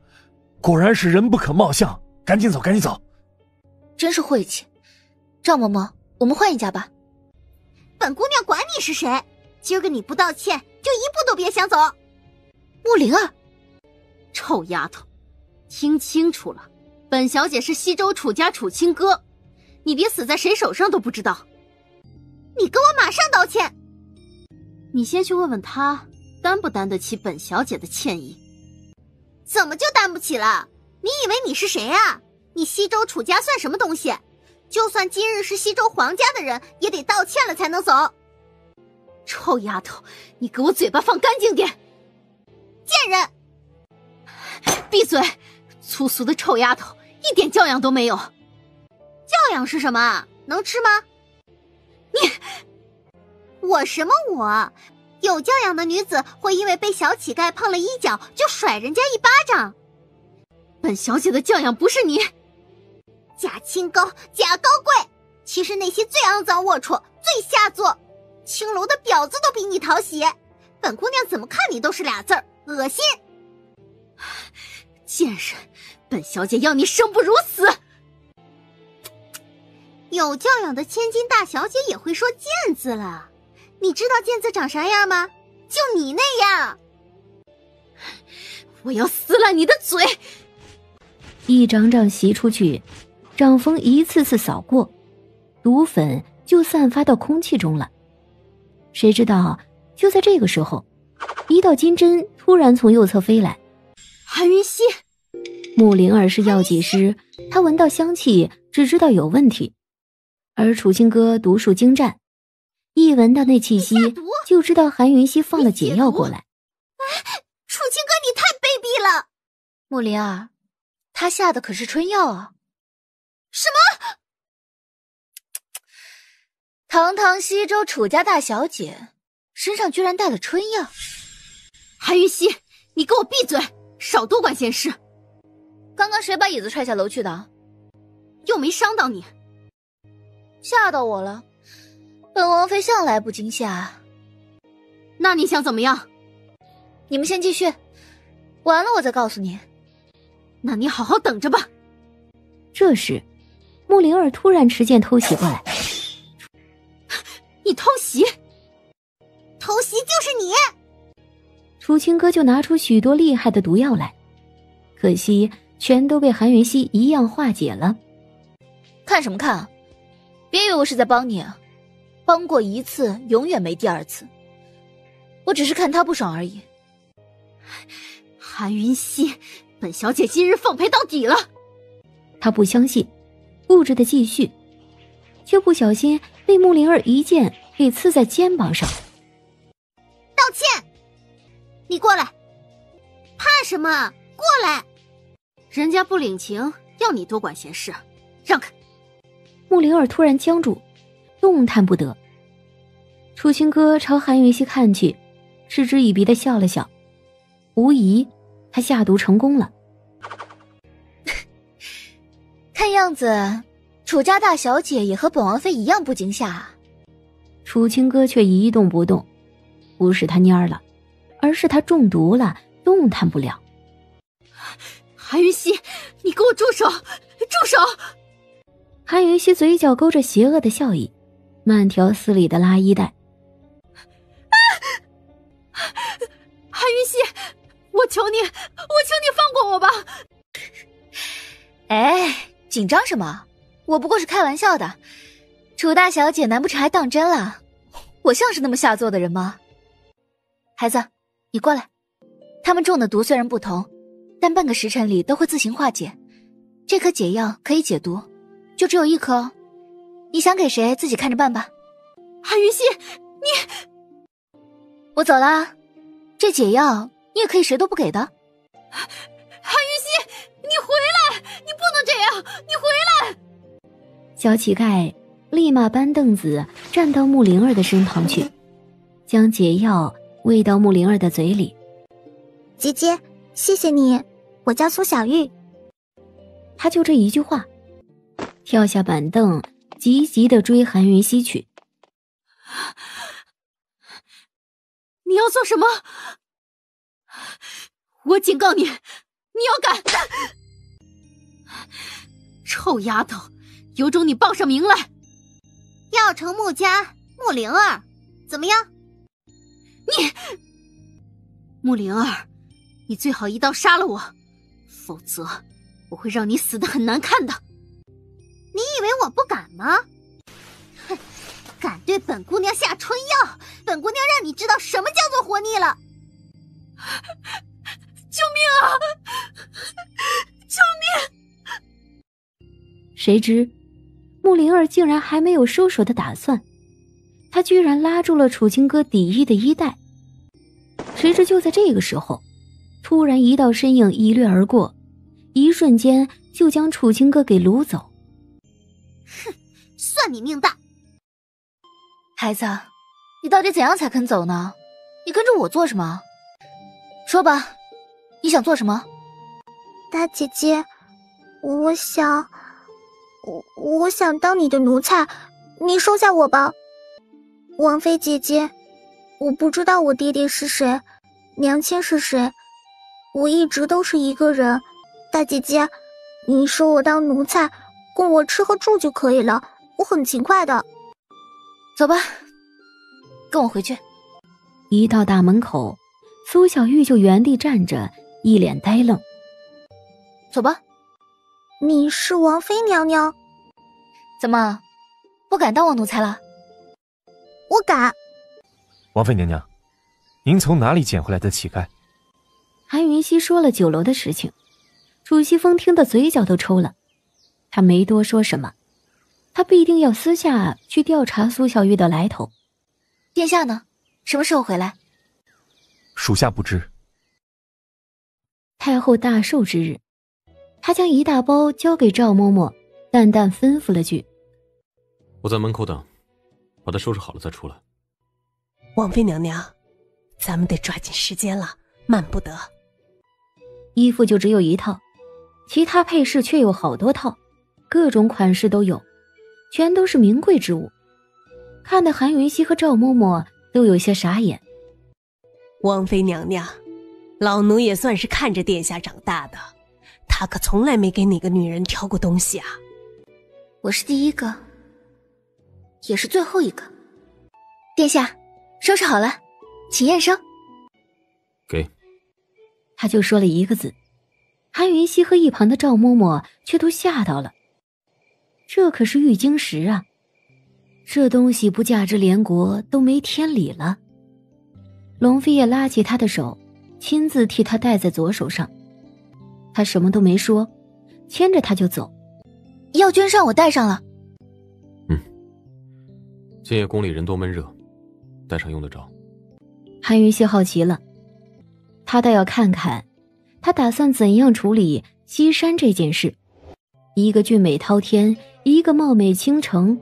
S11: 果然是人不可貌相，赶紧走，赶紧走！
S1: 真是晦气。赵嬷嬷，我们换一家吧。
S15: 本姑娘管你是谁，今儿个你不道歉，就一步都别想走。
S1: 穆灵儿，
S5: 臭丫头，听清楚了，本小姐是西周楚家楚清歌，你别死在谁手上都不知道。
S15: 你给我马上道歉！
S5: 你先去问问他，担不担得起本小姐的歉意？
S15: 怎么就担不起了？你以为你是谁啊？你西周楚家算什么东西？就算今日是西周皇家的人，也得道歉了才能走。
S5: 臭丫头，你给我嘴巴放干净点！
S15: 贱人！
S5: 闭嘴！粗俗的臭丫头，一点教养都没有。
S15: 教养是什么？能吃吗？我什么我？有教养的女子会因为被小乞丐碰了衣角就甩人家一巴掌。
S5: 本小姐的教养不是你。
S15: 假清高，假高贵，其实内心最肮脏龌龊，最下作。青楼的婊子都比你讨喜，本姑娘怎么看你都是俩字儿，恶心。
S5: 贱人，本小姐要你生不如死。
S15: 有教养的千金大小姐也会说贱字了，你知道贱字长啥样吗？就你那样。
S5: 我要撕烂你的嘴！
S4: 一掌掌袭出去，掌风一次次扫过，毒粉就散发到空气中了。谁知道就在这个时候，一道金针突然从右侧飞来。
S5: 韩云溪，
S4: 穆灵儿是药剂师，她闻到香气只知道有问题，而楚清歌毒术精湛，一闻到那气息就知道韩云溪放了解药过来。
S15: 楚清歌，你太卑鄙了！
S1: 穆灵儿，他下的可是春药啊！
S15: 什么？
S1: 堂堂西周楚家大小姐，身上居然带了春药！
S5: 韩云溪，你给我闭嘴，少多管闲事！
S1: 刚刚谁把椅子踹下楼去的？
S5: 又没伤到你。
S1: 吓到我了，本王妃向来不惊吓。
S5: 那你想怎么样？
S1: 你们先继续，完了我再告诉你。
S5: 那你好好等着吧。
S4: 这时，穆灵儿突然持剑偷袭过来。
S5: 你偷袭？
S15: 偷袭就是你！
S4: 楚清歌就拿出许多厉害的毒药来，可惜全都被韩云溪一样化解了。
S1: 看什么看啊？别以为我是在帮你啊，帮过一次永远没第二次，我只是看他不爽而已。
S5: 韩云溪，本小姐今日奉陪到底了。
S4: 他不相信，固执的继续，却不小心被穆灵儿一剑给刺在肩膀上。
S15: 道歉！你过来！怕什么？过来！
S5: 人家不领情，要你多管闲事，让开！
S4: 穆灵儿突然僵住，动弹不得。楚清歌朝韩云溪看去，嗤之以鼻地笑了笑，无疑他下毒成功了。
S1: 看样子楚家大小姐也和本王妃一样不惊吓啊。
S4: 楚清歌却一动不动，不是他蔫儿了，而是他中毒了，动弹不了。
S5: 韩云溪，你给我住手！住手！
S4: 韩云溪嘴角勾着邪恶的笑意，慢条斯理地拉衣带。
S5: 韩云溪，我求你放过我吧！
S1: 哎，紧张什么？我不过是开玩笑的。楚大小姐难不成还当真了？我像是那么下作的人吗？孩子，你过来。他们中的毒虽然不同，但半个时辰里都会自行化解。这颗解药可以解毒，就只有1颗哦。你想给谁自己看着办吧。
S5: 韩云溪，你……
S1: 我走啦。这解药你也可以谁都不给的。
S5: 韩云溪，你回来！你不能这样！你回来！
S4: 小乞丐立马搬凳子站到穆灵儿的身旁去，将解药喂到穆灵儿的嘴里。
S15: 姐姐，谢谢你，我叫苏小玉。
S4: 他就这一句话，跳下板凳，急急地追韩云溪去。
S5: 你要做什么？我警告你，你要敢！臭丫头，有种你报上名来！
S15: 药城穆家穆灵儿，怎么样？
S5: 穆灵儿，你最好一刀杀了我，否则我会让你死得很难看的。
S15: 你以为我不敢吗？哼，敢对本姑娘下春药，本姑娘让你知道什么叫做活腻了！
S5: 救命啊！救命！
S4: 谁知穆灵儿竟然还没有收手的打算，她居然拉住了楚清歌底衣的衣带。谁知就在这个时候，突然一道身影一掠而过，一瞬间就将楚清歌给掳走。
S15: 哼，算你命大！
S1: 孩子，你到底怎样才肯走呢？你跟着我做什么？说吧，你想做什么？
S15: 大姐姐，我想当你的奴才，你收下我吧。王妃姐姐，我不知道我爹爹是谁，娘亲是谁，我一直都是一个人。大姐姐，你收我当奴才，供我吃和住就可以了，我很勤快的。
S1: 走吧，跟我回去。
S4: 一到大门口，苏小玉就原地站着，一脸呆愣。
S1: 走吧。
S15: 你是王妃娘娘？
S1: 怎么，不敢当我奴才了？
S15: 我敢。
S16: 王妃娘娘，您从哪里捡回来的乞丐？
S4: 韩云溪说了酒楼的事情，楚西风听得嘴角都抽了，他没多说什么，他必定要私下去调查苏小玉的来头。
S1: 殿下呢？什么时候回来？
S16: 属下不知。
S4: 太后大寿之日，他将一大包交给赵嬷嬷，淡淡吩咐了句：
S13: 我在门口等，把他收拾好了再出来。
S6: 王妃娘娘，咱们得抓紧时间了，慢不得。
S4: 衣服就只有一套，其他配饰却有好多套，各种款式都有，全都是名贵之物，看得韩云溪和赵嬷嬷都有些傻眼。
S6: 王妃娘娘，老奴也算是看着殿下长大的，他可从来没给哪个女人挑过东西啊。
S1: 我是第一个，也是最后一个。殿下，收拾好了，请验收。
S13: 给。
S4: 他就说了一个字，韩云溪和一旁的赵嬷嬷却都吓到了。这可是玉晶石啊，这东西不价值连国都没天理了。龙飞也拉起他的手，亲自替他戴在左手上。他什么都没说，牵着他就走。
S1: 药绢上我带上了。
S13: 今夜宫里人多闷热，带上用得着。
S4: 韩云溪好奇了，他倒要看看他打算怎样处理西山这件事。一个俊美滔天，一个貌美倾城，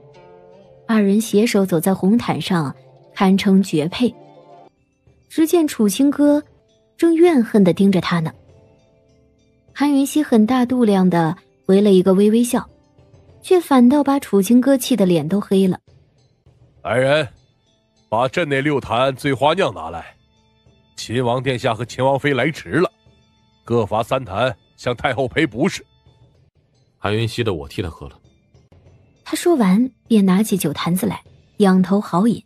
S4: 二人携手走在红毯上，堪称绝配。只见楚清歌正怨恨地盯着他呢。韩云熙很大度量地回了一个微微笑，却反倒把楚清歌气得脸都黑了。
S11: 来人，把镇内6坛醉花酿拿来。秦王殿下和秦王妃来迟了，各罚3坛，向太后赔不是。
S13: 韩云熙的我替他喝了。
S4: 他说完便拿起酒坛子来，仰头豪饮，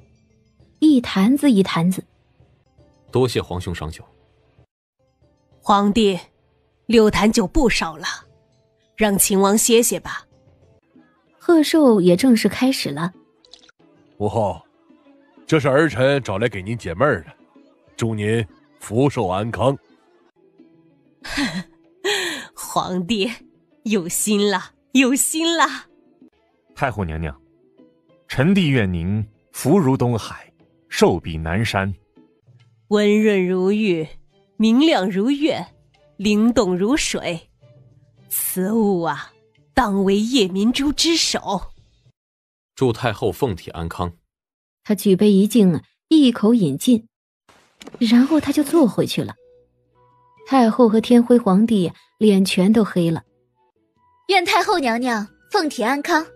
S4: 一坛子一坛子。
S13: 多谢皇兄赏酒。
S14: 皇帝，6坛酒不少了，让秦王歇歇吧。
S4: 贺寿也正式开始了。
S11: 母后，这是儿臣找来给您解闷的，祝您福寿安康。
S14: 皇帝有心了，有心了。
S16: 太后娘娘，臣弟愿您福如东海，寿比南山。
S14: 温润如玉，明亮如月，灵动如水。此物啊，当为夜明珠之首。
S13: 祝太后凤体安康。
S4: 他举杯一敬，一口饮尽，然后他就坐回去了。太后和天辉皇帝脸全都黑了。
S1: 愿太后娘娘凤体安康。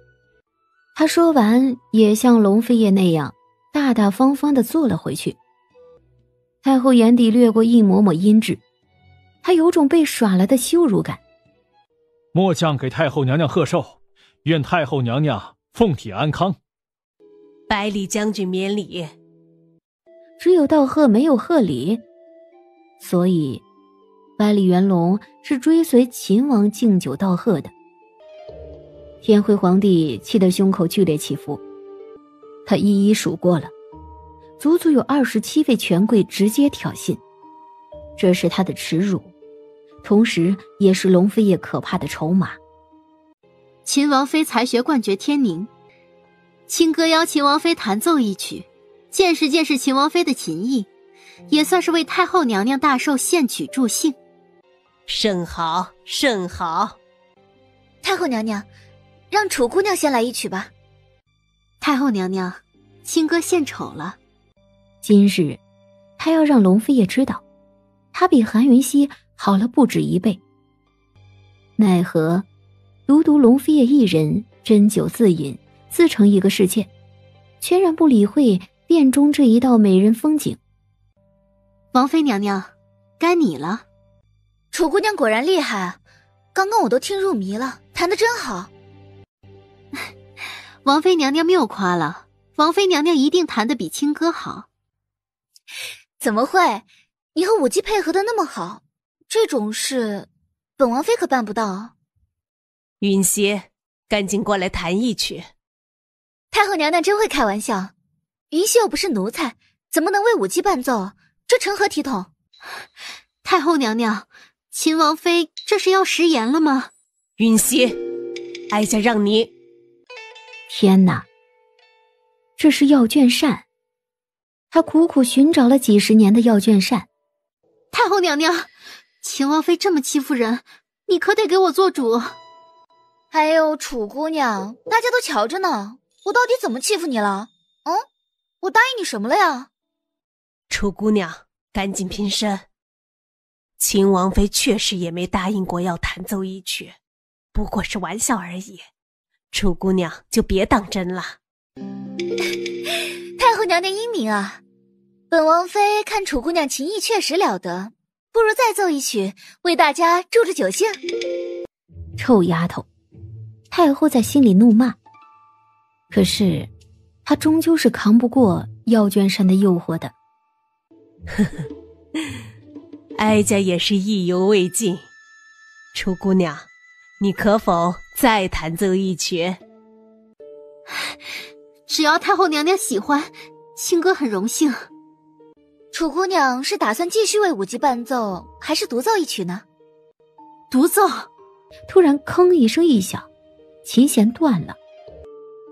S4: 他说完也像龙飞叶那样大大方方地坐了回去。太后眼底掠过一抹抹阴鸷，她有种被耍了的羞辱感。
S3: 末将给太后娘娘贺寿，愿太后娘娘凤体安康。
S14: 百里将军免礼。
S4: 只有道贺没有贺礼，所以百里元龙是追随秦王敬酒道贺的。天辉皇帝气得胸口剧烈起伏，他一一数过了，足足有27位权贵直接挑衅，这是他的耻辱，同时也是龙飞叶可怕的筹码。
S5: 秦王妃才学冠绝天宁，清歌邀秦王妃弹奏一曲，见识见识秦王妃的琴艺，也算是为太后娘娘大寿献曲助兴。
S14: 甚好，甚好。
S1: 太后娘娘，让楚姑娘先来一曲吧。
S5: 太后娘娘，清歌献丑了。
S4: 今日他要让龙飞叶知道，他比韩云熙好了不止1倍。奈何独独龙飞叶一人斟酒自饮，自成一个世界，全然不理会殿中这一道美人风景。
S5: 王妃娘娘，该你了。
S1: 楚姑娘果然厉害啊，刚刚我都听入迷了，弹得真好。
S5: 王妃娘娘谬夸了，王妃娘娘一定弹得比清歌好。
S1: 怎么会？你和舞姬配合的那么好，这种事本王妃可办不到。
S14: 云溪，赶紧过来弹一曲。
S1: 太后娘娘真会开玩笑，云溪又不是奴才，怎么能为舞姬伴奏？这成何体统？
S5: 太后娘娘，秦王妃这是要食言了吗？
S14: 云溪，哀家让你……
S4: 天哪，这是药卷扇！他苦苦寻找了几10年的药卷扇。
S5: 太后娘娘，秦王妃这么欺负人，你可得给我做主。
S1: 还有楚姑娘，大家都瞧着呢，我到底怎么欺负你了？我答应你什么了呀？
S14: 楚姑娘，赶紧平身。秦王妃确实也没答应过要弹奏一曲，不过是玩笑而已。楚姑娘就别当真了。
S1: 太后娘娘英明啊，本王妃看楚姑娘琴艺确实了得，不如再奏一曲，为大家助助酒兴。
S4: 臭丫头！太后在心里怒骂，可是她终究是扛不过药卷扇的诱惑的。
S14: 呵呵，哀家也是意犹未尽。楚姑娘，你可否再弹奏一曲？
S5: 只要太后娘娘喜欢，清歌很荣幸。
S1: 楚姑娘是打算继续为舞姬伴奏，还是独奏一曲呢？
S5: 独奏。
S4: 突然吭一声一响，琴弦断了。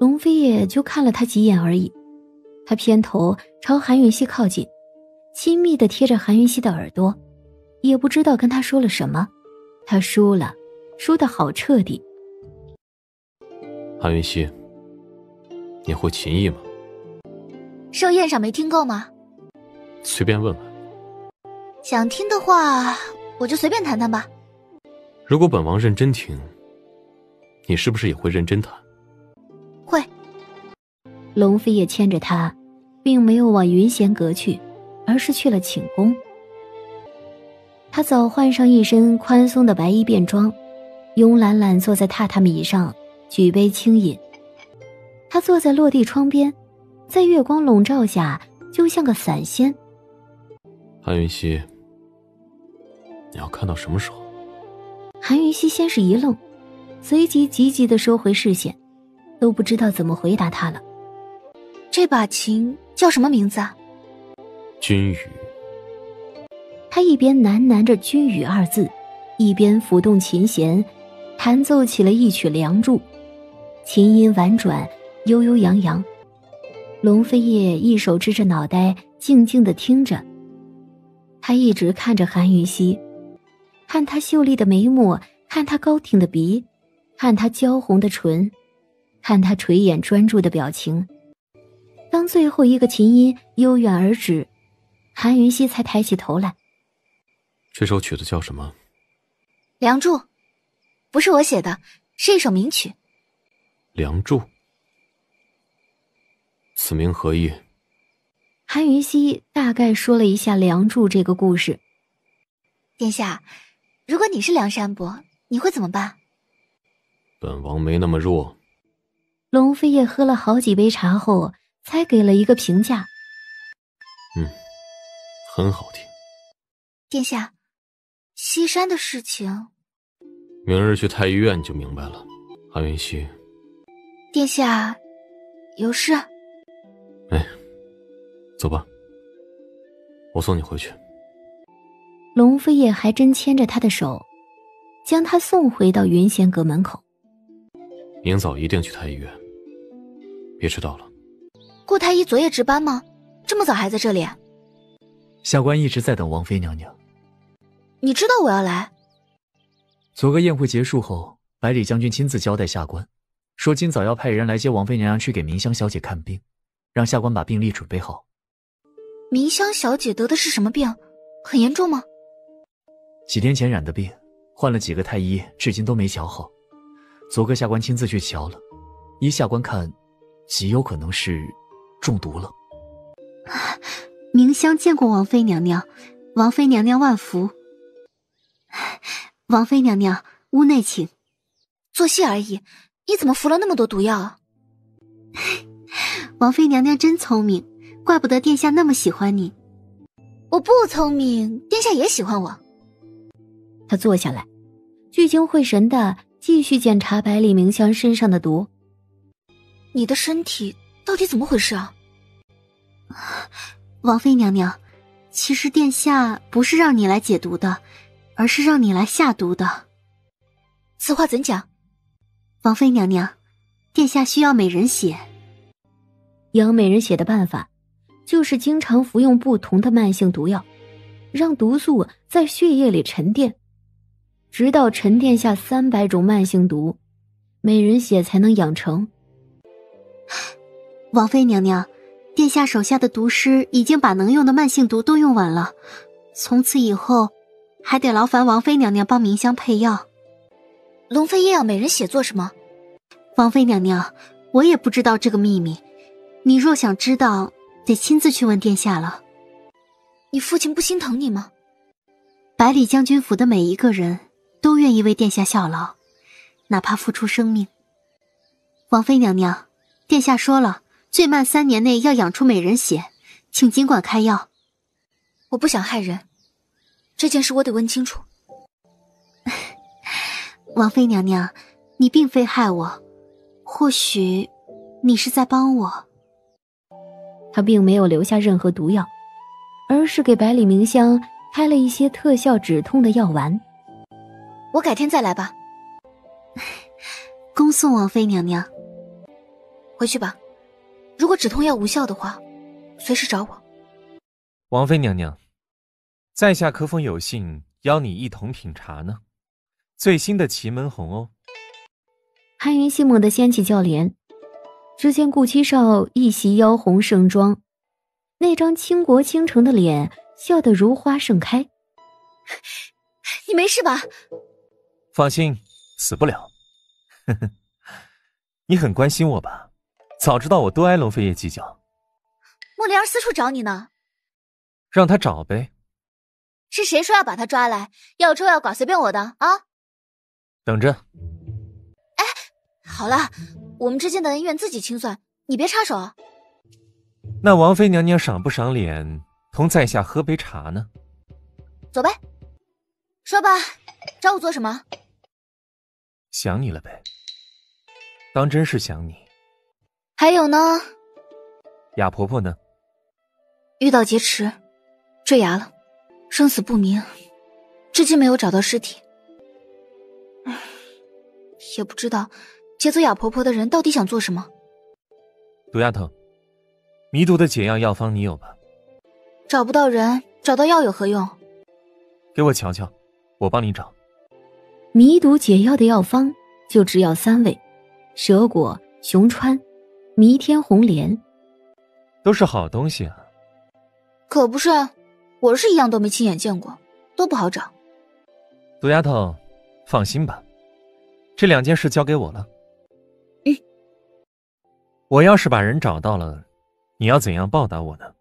S4: 龙飞也就看了他几眼而已，他偏头朝韩云熙靠近，亲密地贴着韩云熙的耳朵，也不知道跟他说了什么。他输了，输得好彻底。
S13: 韩云溪，你会琴艺吗？
S1: 寿宴上没听够吗？
S13: 随便问问。
S1: 想听的话，我就随便谈谈吧。
S13: 如果本王认真听，你是不是也会认真弹？
S1: 会。
S4: 龙飞也牵着他，并没有往云仙阁去，而是去了寝宫。他早换上一身宽松的白衣便装，慵懒懒坐在榻榻米上，举杯轻饮。他坐在落地窗边，在月光笼罩下，就像个散仙。
S13: 韩云溪，你要看到什么时候？
S4: 韩云溪先是一愣，随即急急地收回视线，都不知道怎么回答他了。
S1: 这把琴叫什么名字啊？
S13: 君语。
S4: 他一边喃喃着君语二字，一边抚动琴弦，弹奏起了一曲梁祝，琴音婉转，悠悠扬扬。龙飞叶一手支着脑袋，静静地听着。他一直看着韩云溪，看他秀丽的眉目，看他高挺的鼻，看他娇红的唇，看他垂眼专注的表情。当最后一个琴音悠远而止，韩云溪才抬起头来。
S13: 这首曲子叫什么？
S1: 梁祝，不是我写的，是一首名曲。
S13: 梁祝，此名何意？
S4: 韩云溪大概说了一下梁祝这个故事。
S1: 殿下，如果你是梁山伯，你会怎么办？
S13: 本王没那么弱。
S4: 龙飞叶喝了好几杯茶后，才给了一个评价。
S13: 很好听。
S1: 殿下，西山的事情，
S13: 明日去太医院就明白了。韩云溪，
S1: 殿下有事？
S13: 走吧，我送你回去。
S4: 龙飞叶还真牵着他的手，将他送回到云仙阁门口。
S13: 明早一定去太医院，别迟到了。
S1: 顾太医昨夜值班吗？这么早还在这里？
S8: 下官一直在等王妃娘娘。
S1: 你知道我要来？
S8: 昨个宴会结束后，百里将军亲自交代下官，说今早要派人来接王妃娘娘去给明香小姐看病，让下官把病历准备好。
S1: 明香小姐得的是什么病？很严重吗？
S8: 几天前染的病，换了几个太医，至今都没瞧好。昨个下官亲自去瞧了，依下官看，极有可能是中毒了。
S21: 明香见过王妃娘娘，王妃娘娘万福。王妃娘娘，屋内请。
S1: 做戏而已，你怎么服了那么多毒药啊？
S21: 王妃娘娘真聪明，怪不得殿下那么喜欢你。
S1: 我不聪明，殿下也喜欢我。
S4: 他坐下来，聚精会神地继续检查百里明香身上的毒。
S1: 你的身体到底怎么回事啊？
S21: 王妃娘娘，其实殿下不是让你来解毒的，而是让你来下毒的。
S1: 此话怎讲？
S21: 王妃娘娘，殿下需要美人血。
S4: 养美人血的办法，就是经常服用不同的慢性毒药，让毒素在血液里沉淀，直到沉淀下300种慢性毒，美人血才能养成。
S21: 王妃娘娘，殿下手下的毒师已经把能用的慢性毒都用完了，从此以后还得劳烦王妃娘娘帮明香配药。
S1: 龙妃夜养美人血做什么？
S21: 王妃娘娘，我也不知道这个秘密，你若想知道，得亲自去问殿下了。
S1: 你父亲不心疼你吗？
S21: 百里将军府的每一个人都愿意为殿下效劳，哪怕付出生命。王妃娘娘，殿下说了，最慢3年内要养出美人血，请尽管开药。
S1: 我不想害人，这件事我得问清楚。
S21: 王妃娘娘，你并非害我，或许你是在帮我。
S4: 他并没有留下任何毒药，而是给百里明香开了一些特效止痛的药丸。
S1: 我改天再来吧。
S21: 恭送王妃娘娘。
S1: 回去吧，如果止痛药无效的话，随时找我。
S16: 王妃娘娘，在下可否有幸邀你一同品茶呢？最新的祁门红哦。
S4: 韩云熙猛地掀起轿帘，只见顾七少一袭妖红盛装，那张倾国倾城的脸笑得如花盛开。
S1: 你没事吧？
S16: 放心，死不了。呵呵，你很关心我吧？早知道我多挨龙飞叶计较。
S1: 莫灵儿四处找你呢。
S16: 让他找呗。
S1: 是谁说要把他抓来？要抽要剐随便我的啊！
S16: 等着。
S1: 哎，好了，我们之间的恩怨自己清算，你别插手啊。
S16: 那王妃娘娘赏不赏脸，同在下喝杯茶呢？
S1: 走呗。说吧，找我做什么？
S16: 想你了呗。当真是想你。
S1: 还有呢？
S16: 雅婆婆呢？
S1: 遇到劫持，坠崖了，生死不明，至今没有找到尸体。也不知道劫走雅婆婆的人到底想做什么。
S16: 毒丫头，迷毒的解药药方你有吧？
S1: 找不到人，找到药有何用？
S16: 给我瞧瞧，我帮你找。
S4: 迷毒解药的药方就只要3味：蛇果、熊川、弥天红莲。
S16: 都是好东西啊。
S1: 可不是，我是一样都没亲眼见过，都不好找。
S16: 毒丫头，放心吧，这2件事交给我了。我要是把人找到了，你要怎样报答我呢？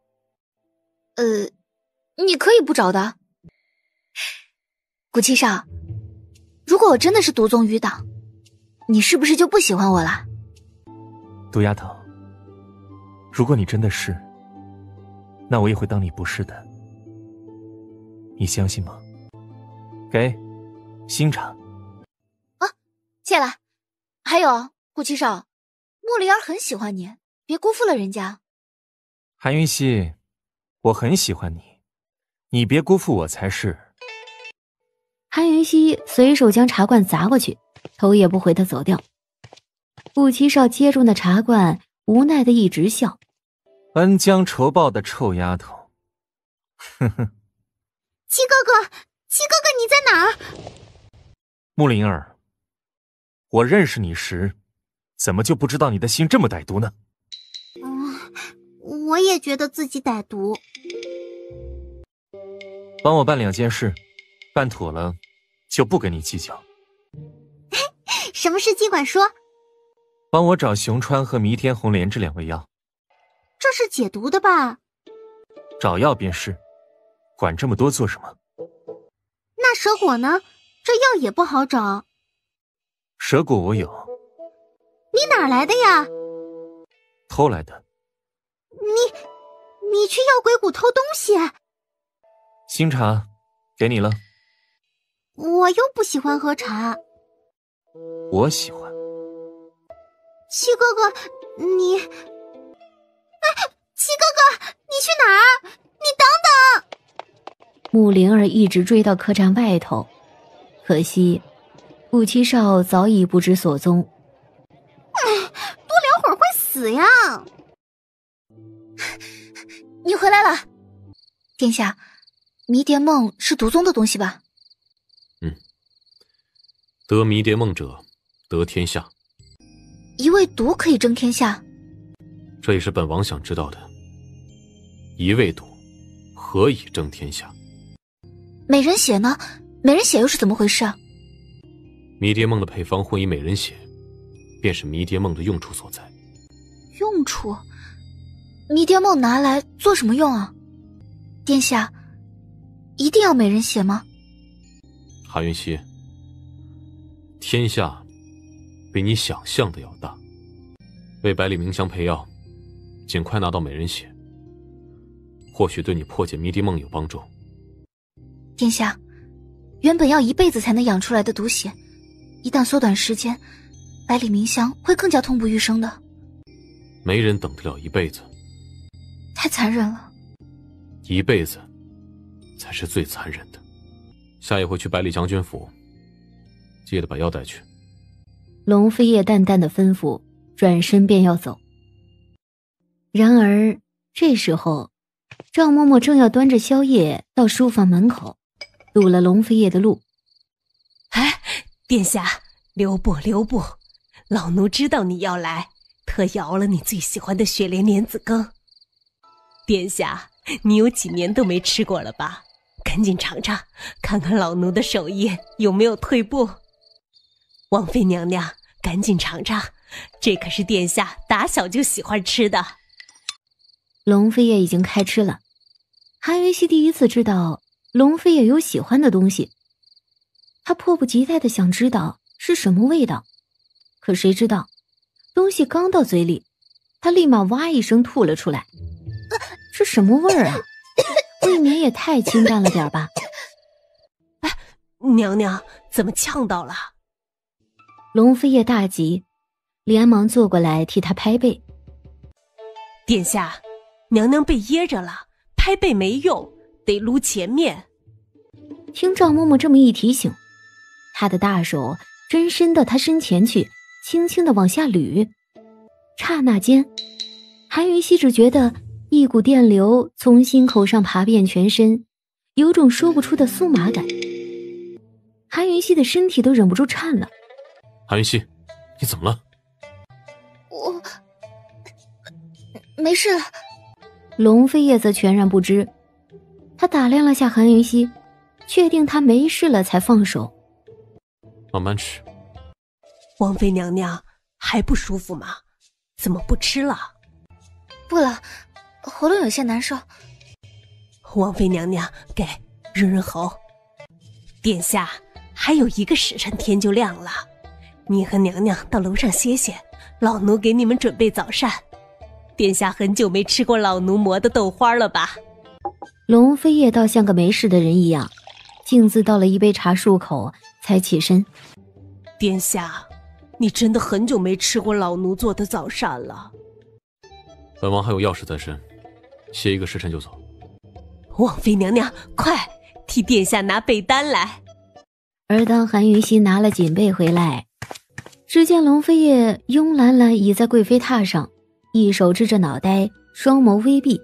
S1: 你可以不找的。顾七少，如果我真的是毒宗余党，你是不是就不喜欢我了？
S16: 毒丫头，如果你真的是，那我也会当你不是的。你相信吗？给，新茶。
S1: 啊，谢了。还有，顾七少，莫灵儿很喜欢你，别辜负了人家。
S16: 韩云熙，我很喜欢你，你别辜负我才是。
S4: 韩云熙随手将茶罐砸过去，头也不回地走掉。顾七少接住那茶罐，无奈地一直笑。
S16: 恩将仇报的臭丫头。哼哼。
S15: 七哥哥，七哥哥你在哪儿？
S16: 穆灵儿，我认识你时，怎么就不知道你的心这么歹毒呢？
S15: 我也觉得自己歹毒。
S16: 帮我办2件事，办妥了就不跟你计较。
S15: 什么事尽管说。
S16: 帮我找熊川和弥天红莲这2味药。
S15: 这是解毒的吧？
S16: 找药便是，管这么多做什么？
S15: 那蛇果呢？这药也不好找。
S16: 蛇果我有。
S15: 你哪来的呀？
S16: 偷来的。
S15: 你去药鬼谷偷东西？
S16: 新茶，给你了。
S15: 我又不喜欢喝茶。
S16: 我喜欢。
S15: 七哥哥，你……七哥哥，你去哪儿？你等等！
S4: 穆灵儿一直追到客栈外头，可惜顾七少早已不知所踪。
S15: 多聊会儿会死呀！
S1: 你回来了，殿下，迷迭梦是毒宗的东西吧？
S13: 得迷迭梦者，得天下。
S1: 一味毒可以争天下？
S13: 这也是本王想知道的。一味毒，何以争天下？
S1: 美人血呢？美人血又是怎么回事啊？
S13: 迷迭梦的配方混以美人血，便是迷迭梦的用处所在。
S1: 用处？迷迭梦拿来做什么用啊？殿下，一定要美人血吗？
S13: 韩云熙，天下比你想象的要大。为百里明香配药，尽快拿到美人血，或许对你破解迷迭梦有帮助。
S1: 殿下，原本要1辈子才能养出来的毒血，一旦缩短时间，百里明香会更加痛不欲生的。
S13: 没人等得了1辈子，
S1: 太残忍了。
S13: 1辈子才是最残忍的。下一回去百里将军府，记得把药带去。
S4: 龙飞叶淡淡的吩咐，转身便要走。然而这时候，赵嬷嬷正要端着宵夜到书房门口，堵了龙飞叶的路。
S14: 哎，殿下，留步留步，老奴知道你要来，特舀了你最喜欢的雪莲莲子羹。殿下，你有几年都没吃过了吧？赶紧尝尝，看看老奴的手艺有没有退步。王妃娘娘，赶紧尝尝，这可是殿下打小就喜欢吃的。
S4: 龙飞叶已经开吃了，韩云熙第一次知道龙飞叶有喜欢的东西，他迫不及待地想知道是什么味道，可谁知道东西刚到嘴里，他立马哇一声吐了出来。这什么味儿啊？未免也太清淡了点吧。
S14: 娘娘怎么呛到了？
S4: 龙飞叶大急，连忙坐过来替他拍背。
S14: 殿下，娘娘被噎着了，拍背没用，得撸前面。
S4: 听赵嬷嬷这么一提醒，他的大手真伸到他身前去，轻轻地往下捋。刹那间，韩云熙只觉得一股电流从心口上爬遍全身，有种说不出的酥麻感。韩云熙的身体都忍不住颤了。
S13: 韩云熙，你怎么了？
S1: 我没事了。
S4: 龙飞叶则全然不知，他打量了下韩云熙，确定他没事了才放手。
S13: 慢慢吃。
S14: 王妃娘娘还不舒服吗？怎么不吃了？
S1: 不了，喉咙有些难受。
S14: 王妃娘娘，给润润喉。殿下，还有1个时辰天就亮了，你和娘娘到楼上歇歇，老奴给你们准备早膳。殿下很久没吃过老奴磨的豆花了吧？
S4: 龙飞叶倒像个没事的人一样，径自倒了一杯茶漱口，才起身。
S14: 殿下，你真的很久没吃过老奴做的早膳了。
S13: 本王还有要事在身，歇1个时辰就走。
S14: 王妃娘娘，快替殿下拿被单来。
S4: 而当韩云熙拿了锦被回来，只见龙飞叶慵懒懒倚在贵妃榻上，一手支着脑袋，双眸微闭。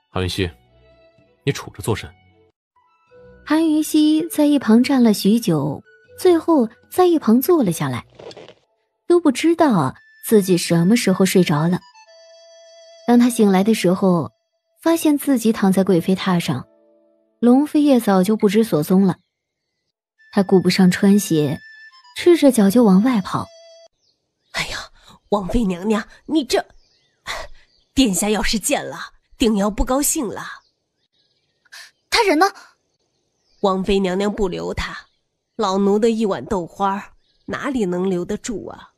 S13: 韩云熙，你杵着做甚？
S4: 韩云熙在一旁站了许久，最后在一旁坐了下来，都不知道自己什么时候睡着了。当他醒来的时候，发现自己躺在贵妃榻上，龙飞叶早就不知所踪了。他顾不上穿鞋，赤着脚就往外跑。
S14: 哎呀，王妃娘娘，你这……殿下要是见了，定要不高兴了。
S1: 他人呢？
S14: 王妃娘娘不留他，老奴的一碗豆花哪里能留得住啊？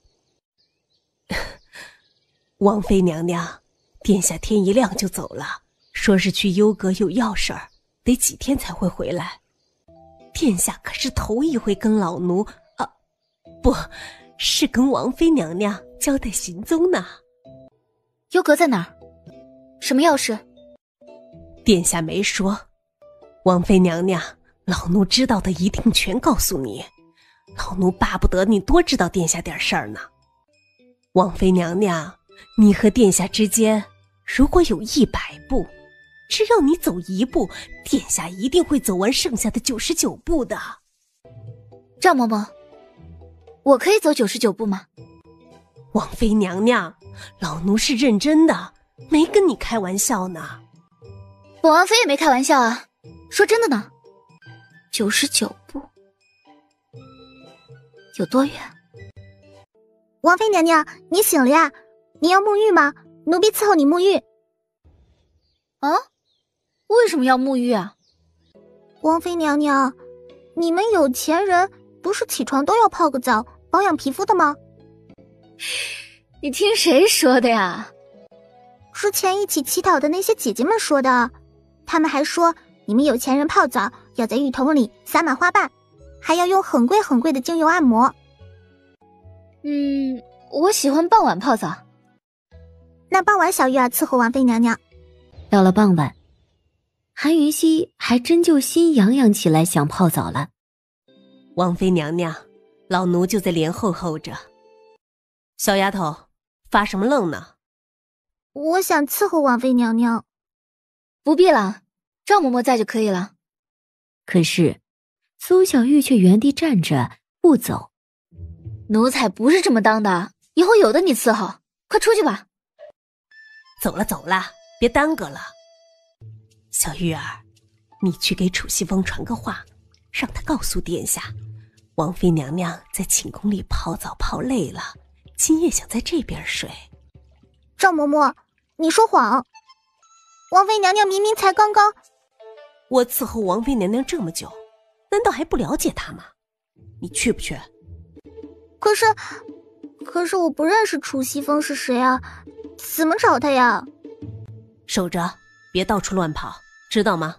S14: 王妃娘娘，殿下天一亮就走了，说是去幽阁有要事儿，得几天才会回来。殿下可是头一回跟老奴不是跟王妃娘娘交代行踪呢。
S1: 幽阁在哪儿？什么要事？
S14: 殿下没说。王妃娘娘，老奴知道的一定全告诉你，老奴巴不得你多知道殿下点事儿呢。王妃娘娘，你和殿下之间如果有100步，只要你走1步，殿下一定会走完剩下的99步的。
S1: 赵嬷嬷，我可以走99步吗？
S14: 王妃娘娘，老奴是认真的，没跟你开玩笑呢。
S1: 本王妃也没开玩笑啊，说真的呢。99步有多远？
S15: 王妃娘娘，你醒了呀？你要沐浴吗？奴婢伺候你沐浴。
S1: 啊？为什么要沐浴啊？
S15: 王妃娘娘，你们有钱人不是起床都要泡个澡保养皮肤的吗？
S1: 你听谁说的呀？
S15: 之前一起乞讨的那些姐姐们说的，他们还说你们有钱人泡澡要在浴桶里撒满花瓣，还要用很贵很贵的精油按摩。
S1: 我喜欢傍晚泡澡。
S15: 那傍晚小玉儿伺候王妃娘娘。
S4: 到了傍晚，韩云熙还真就心痒痒起来，想泡澡了。
S14: 王妃娘娘，老奴就在帘后候着。小丫头，发什么愣呢？
S15: 我想伺候王妃娘娘。
S1: 不必了，赵嬷嬷在就可以了。
S4: 可是苏小玉却原地站着，不走。
S1: 奴才不是这么当的，以后有的你伺候，快出去吧。
S2: 走了走了，别耽搁了。小玉儿，你去给楚西风传个话，让他告诉殿下，王妃娘娘在寝宫里泡澡泡累了，今夜想在这边睡。
S15: 赵嬷嬷，你说谎，王妃娘娘明明才刚刚……
S2: 我伺候王妃娘娘这么久，难道还不了解她吗？你去不去？
S15: 可是我不认识楚西风是谁啊，怎么找他呀？
S2: 守着，别到处乱跑，知道吗？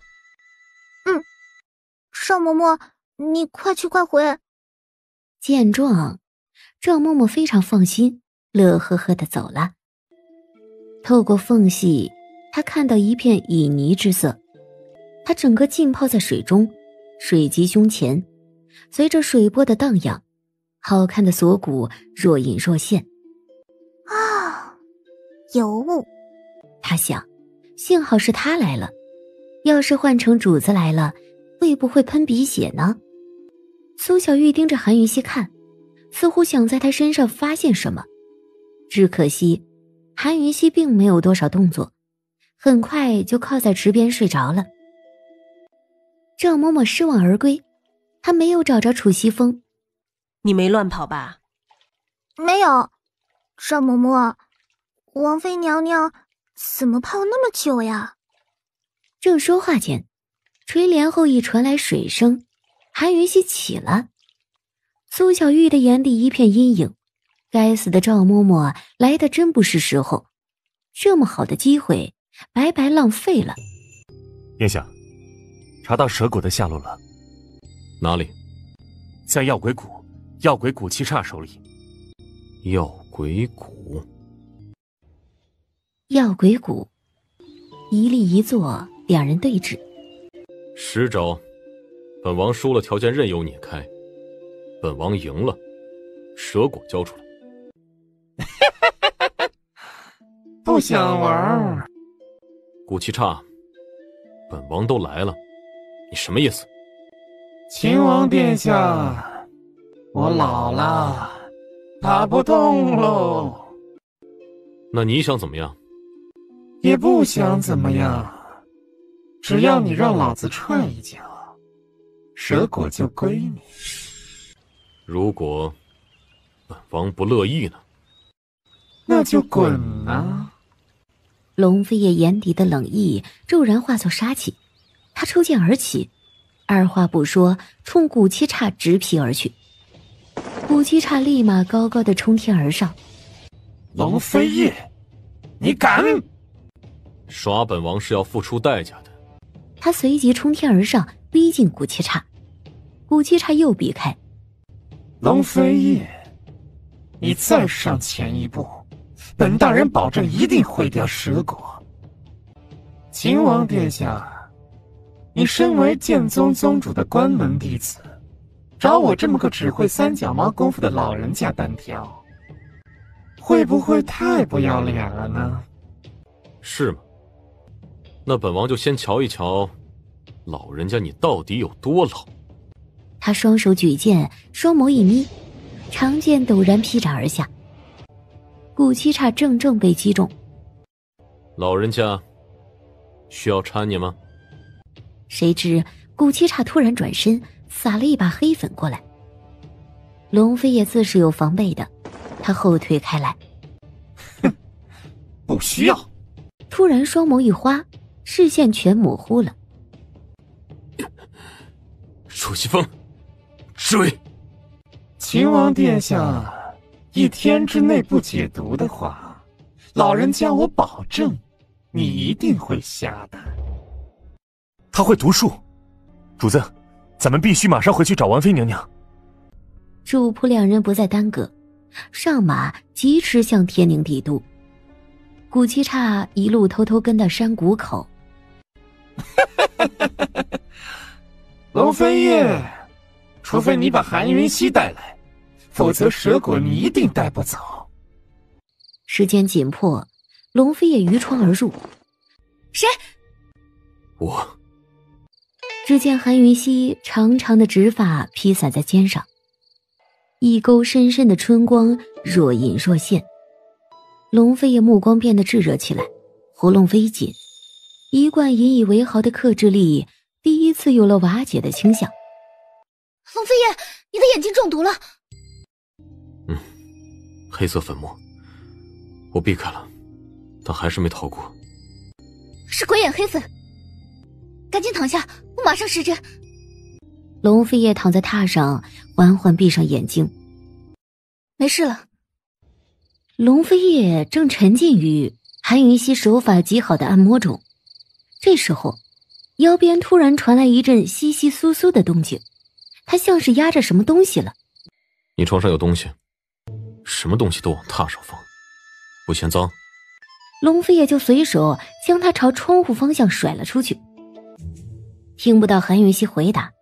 S15: 邵嬷嬷，你快去快回。
S4: 见状，赵嬷嬷非常放心，乐呵呵地走了。透过缝隙，她看到一片旖旎之色，她整个浸泡在水中，水及胸前，随着水波的荡漾，好看的锁骨若隐若现。
S15: 啊，尤物。
S4: 她想，幸好是她来了，要是换成主子来了，会不会喷鼻血呢？苏小玉盯着韩云熙看，似乎想在他身上发现什么。只可惜，韩云熙并没有多少动作，很快就靠在池边睡着了。赵嬷嬷失望而归，她没有找着楚西风。
S2: 你没乱跑吧？
S15: 没有。赵嬷嬷，王妃娘娘怎么泡那么久呀？
S4: 正说话间，垂帘后一传来水声，韩云熙起了。苏小玉的眼里一片阴影，该死的赵嬷嬷来的真不是时候，这么好的机会白白浪费了。
S16: 殿下，查到蛇果的下落了。
S13: 哪里？
S16: 在药鬼谷，药鬼谷七煞手里。
S13: 药鬼谷，
S4: 药鬼谷，一立一坐，两人对峙。
S13: 实招，本王输了条件任由你开，本王赢了，蛇果交出来。
S11: 不想玩。
S13: 谷七煞，本王都来了，你什么意思？
S11: 秦王殿下，我老了，打不动喽。
S13: 那你想怎么样？
S11: 也不想怎么样，只要你让老子踹一脚，蛇果就归你。
S13: 如果本王不乐意呢？
S11: 那就滚啊！
S4: 龙飞叶眼底的冷意骤然化作杀气，他抽剑而起，二话不说，冲古七煞直劈而去。古七煞立马高高的冲天而上。
S11: 龙飞叶，你敢！
S13: 耍本王是要付出代价的。
S4: 他随即冲天而上，逼近古七煞。古七煞又避开。
S11: 龙飞叶，你再上前一步，本大人保证一定毁掉蛇果。秦王殿下，你身为剑宗宗主的关门弟子，找我这么个只会三脚猫功夫的老人家单挑，会不会太不要脸了呢？
S13: 是吗？那本王就先瞧一瞧，老人家你到底有多老。
S4: 他双手举剑，双眸一眯，长剑陡然劈斩而下。古七煞正被击中。
S13: 老人家需要搀你吗？
S4: 谁知古七煞突然转身，撒了一把黑粉过来。龙飞也自是有防备的，他后退开来。
S11: 不需要。
S4: 突然双眸一花，视线全模糊了。
S13: 楚西风，追！
S11: 秦王殿下，一天之内不解毒的话，老人家我保证，你一定会瞎的。
S16: 他会毒术，主子，咱们必须马上回去找王妃娘娘。
S4: 主仆两人不再耽搁，上马疾驰向天宁帝都。古七煞一路偷偷跟到山谷口。
S11: 龙飞叶，除非你把韩云熙带来，否则蛇果你一定带不走。
S4: 时间紧迫，龙飞叶于窗而入。
S1: 谁？
S13: 我。
S4: 只见韩云熙长长的直发披散在肩上，一沟深深的春光若隐若现。龙飞也目光变得炙热起来，喉咙微紧，一贯引以为豪的克制力第一次有了瓦解的倾向。
S1: 龙飞叶，你的眼睛中毒了。
S13: 黑色粉末，我避开了，但还是没逃过。
S1: 是鬼眼黑粉，赶紧躺下，我马上施针。
S4: 龙飞叶躺在榻上，缓缓闭上眼睛。
S1: 没事了。
S4: 龙飞叶正沉浸于韩云熙手法极好的按摩中，这时候腰边突然传来一阵窸窸窣窣的动静，他像是压着什么东西了。
S13: 你床上有东西，什么东西都往榻上放，不嫌脏。
S4: 龙飞叶就随手将他朝窗户方向甩了出去。听不到韩云熙回答，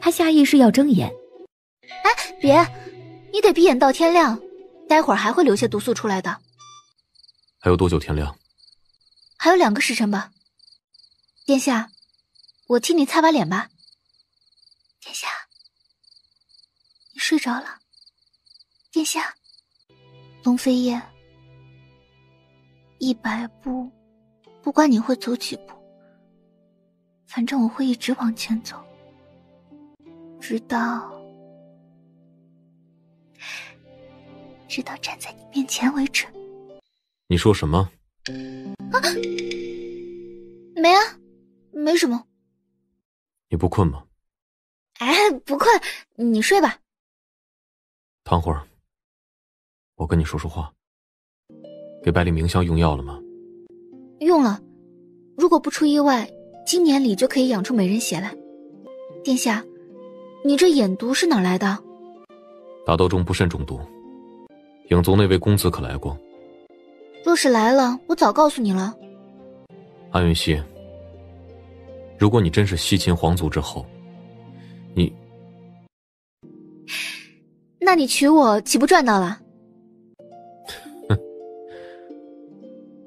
S4: 他下意识要睁眼。
S1: 哎，别，你得闭眼到天亮，待会儿还会流些毒素出来的。
S13: 还有多久天亮？
S1: 还有2个时辰吧。殿下，我替你擦把脸吧。殿下，你睡着了。殿下，龙飞叶，100步，不管你会走几步，反正我会一直往前走，直到站在你面前为止。
S13: 你说什么？
S1: 啊，没啊，没什么。
S13: 你不困吗？
S1: 哎，不困，你睡吧。
S13: 躺会儿，我跟你说说话。给百里明香用药了吗？
S1: 用了，如果不出意外，今年里就可以养出美人血来。殿下，你这眼毒是哪来的？
S13: 打斗中不慎中毒，影族那位公子可来过？
S1: 若是来了，我早告诉你了。
S13: 安云熙，如果你真是西秦皇族之后，
S1: 那你娶我岂不赚到了？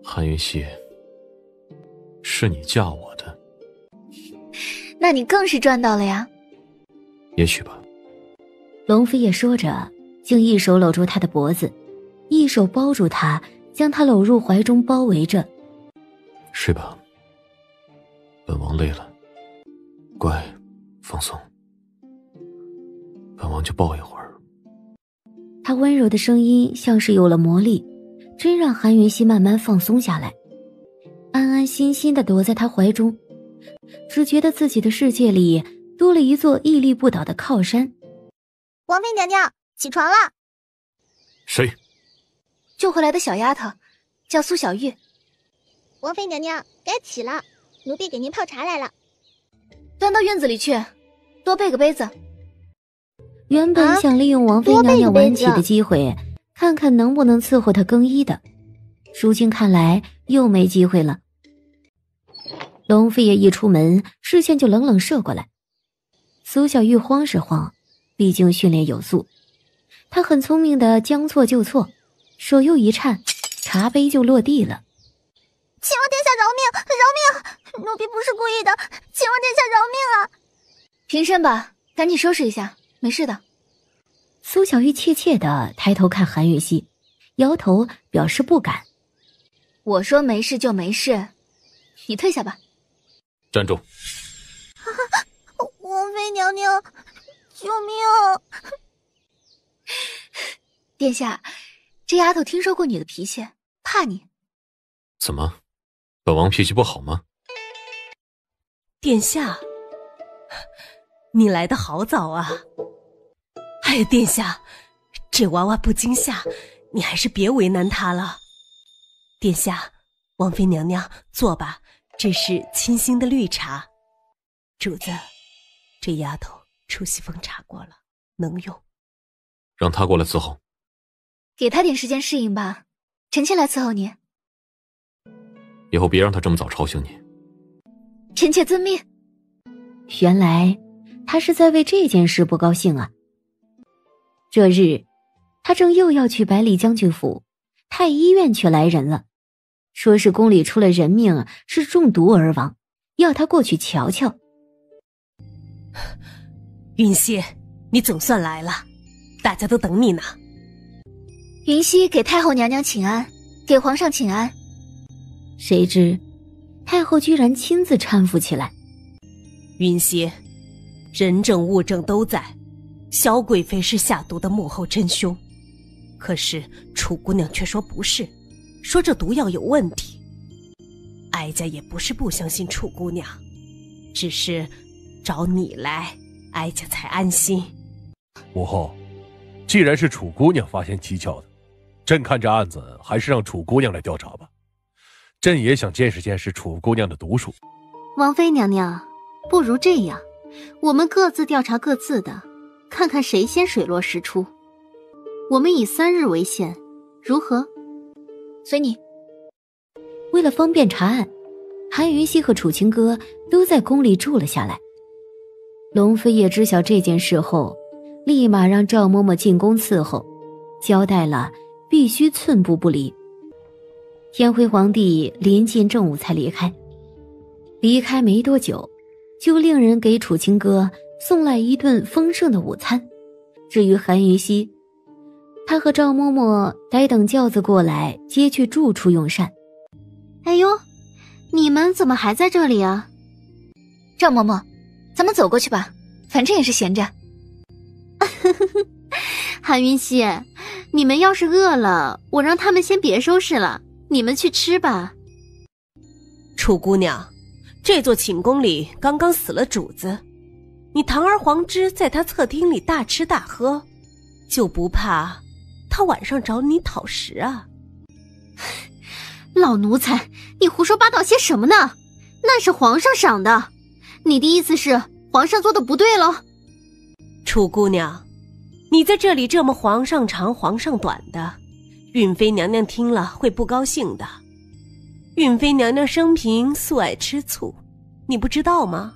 S13: 韩云熙，是你嫁我的，
S1: 那你更是赚到了呀。
S13: 也许吧。
S4: 龙飞叶说着，竟一手搂住他的脖子，一手包住他，将他搂入怀中包围着。
S13: 睡吧，本王累了，乖，放松，本王就抱一会儿。
S4: 他温柔的声音像是有了魔力，真让韩云熙慢慢放松下来，安安心心地躲在他怀中，只觉得自己的世界里多了一座屹立不倒的靠山。
S15: 王妃娘娘，起床了。
S13: 谁？
S1: 救回来的小丫头，叫苏小玉。
S15: 王妃娘娘，该起了，奴婢给您泡茶来了。
S1: 端到院子里去，多备个杯子。
S4: 原本想利用王妃娘娘晚起的机会，看看能不能伺候她更衣的，如今看来又没机会了。龙飞爷一出门，视线就冷冷射过来。苏小玉慌是慌，毕竟训练有素，她很聪明的将错就错，手又一颤，茶杯就落地了。
S15: 请王殿下饶命，饶命！奴婢不是故意的，请王殿下饶命啊！
S1: 平身吧，赶紧收拾一下，没事的。
S4: 苏小玉怯怯的抬头看韩云熙，摇头表示不敢。
S1: 我说没事就没事，你退下吧。
S13: 站住！
S15: 王妃娘娘，救命！
S1: 殿下，这丫头听说过你的脾气，怕你。
S13: 怎么，本王脾气不好吗？
S2: 殿下，你来得好早啊！哎呀，殿下，这娃娃不惊吓，你还是别为难她了。殿下，王妃娘娘坐吧，这是清新的绿茶。主子，这丫头出西风茶过了，能用。
S13: 让她过来伺候。
S1: 给她点时间适应吧，臣妾来伺候你。
S13: 以后别让她这么早吵醒你。
S1: 臣妾遵命。
S4: 原来他是在为这件事不高兴啊。这日他正又要去百里将军府，太医院却来人了，说是宫里出了人命，是中毒而亡，要他过去瞧瞧。
S2: 云溪，你总算来了。大家都等你呢。
S1: 云溪给太后娘娘请安，给皇上请安。
S4: 谁知太后居然亲自搀扶起来。
S2: 云溪，人证物证都在，萧贵妃是下毒的幕后真凶，可是楚姑娘却说不是，说这毒药有问题。哀家也不是不相信楚姑娘，只是找你来，哀家才安心。
S11: 母后，既然是楚姑娘发现蹊跷的，朕看这案子还是让楚姑娘来调查吧。朕也想见识见识楚姑娘的毒术。
S5: 王妃娘娘，不如这样，我们各自调查各自的，看看谁先水落石出。我们以3日为限，如何？
S1: 随你。
S4: 为了方便查案，韩云溪和楚清歌都在宫里住了下来。龙飞也知晓这件事后，立马让赵嬷嬷进宫伺候，交代了必须寸步不离。天辉皇帝临近正午才离开，离开没多久，就令人给楚清歌送来一顿丰盛的午餐。至于韩云溪，他和赵嬷嬷待等轿子过来接去住处用膳。
S5: 哎呦，你们怎么还在这里啊？
S1: 赵嬷嬷，咱们走过去吧，反正也是闲着。
S5: 韩云溪，你们要是饿了，我让他们先别收拾了，你们去吃吧。
S2: 楚姑娘，这座寝宫里刚刚死了主子，你堂而皇之在他侧厅里大吃大喝，就不怕他晚上找你讨食啊？
S5: 老奴才，你胡说八道些什么呢？那是皇上赏的，你的意思是皇上做的不对咯？
S2: 楚姑娘，你在这里这么皇上长皇上短的，允妃娘娘听了会不高兴的。允妃娘娘生平素爱吃醋，你不知道吗？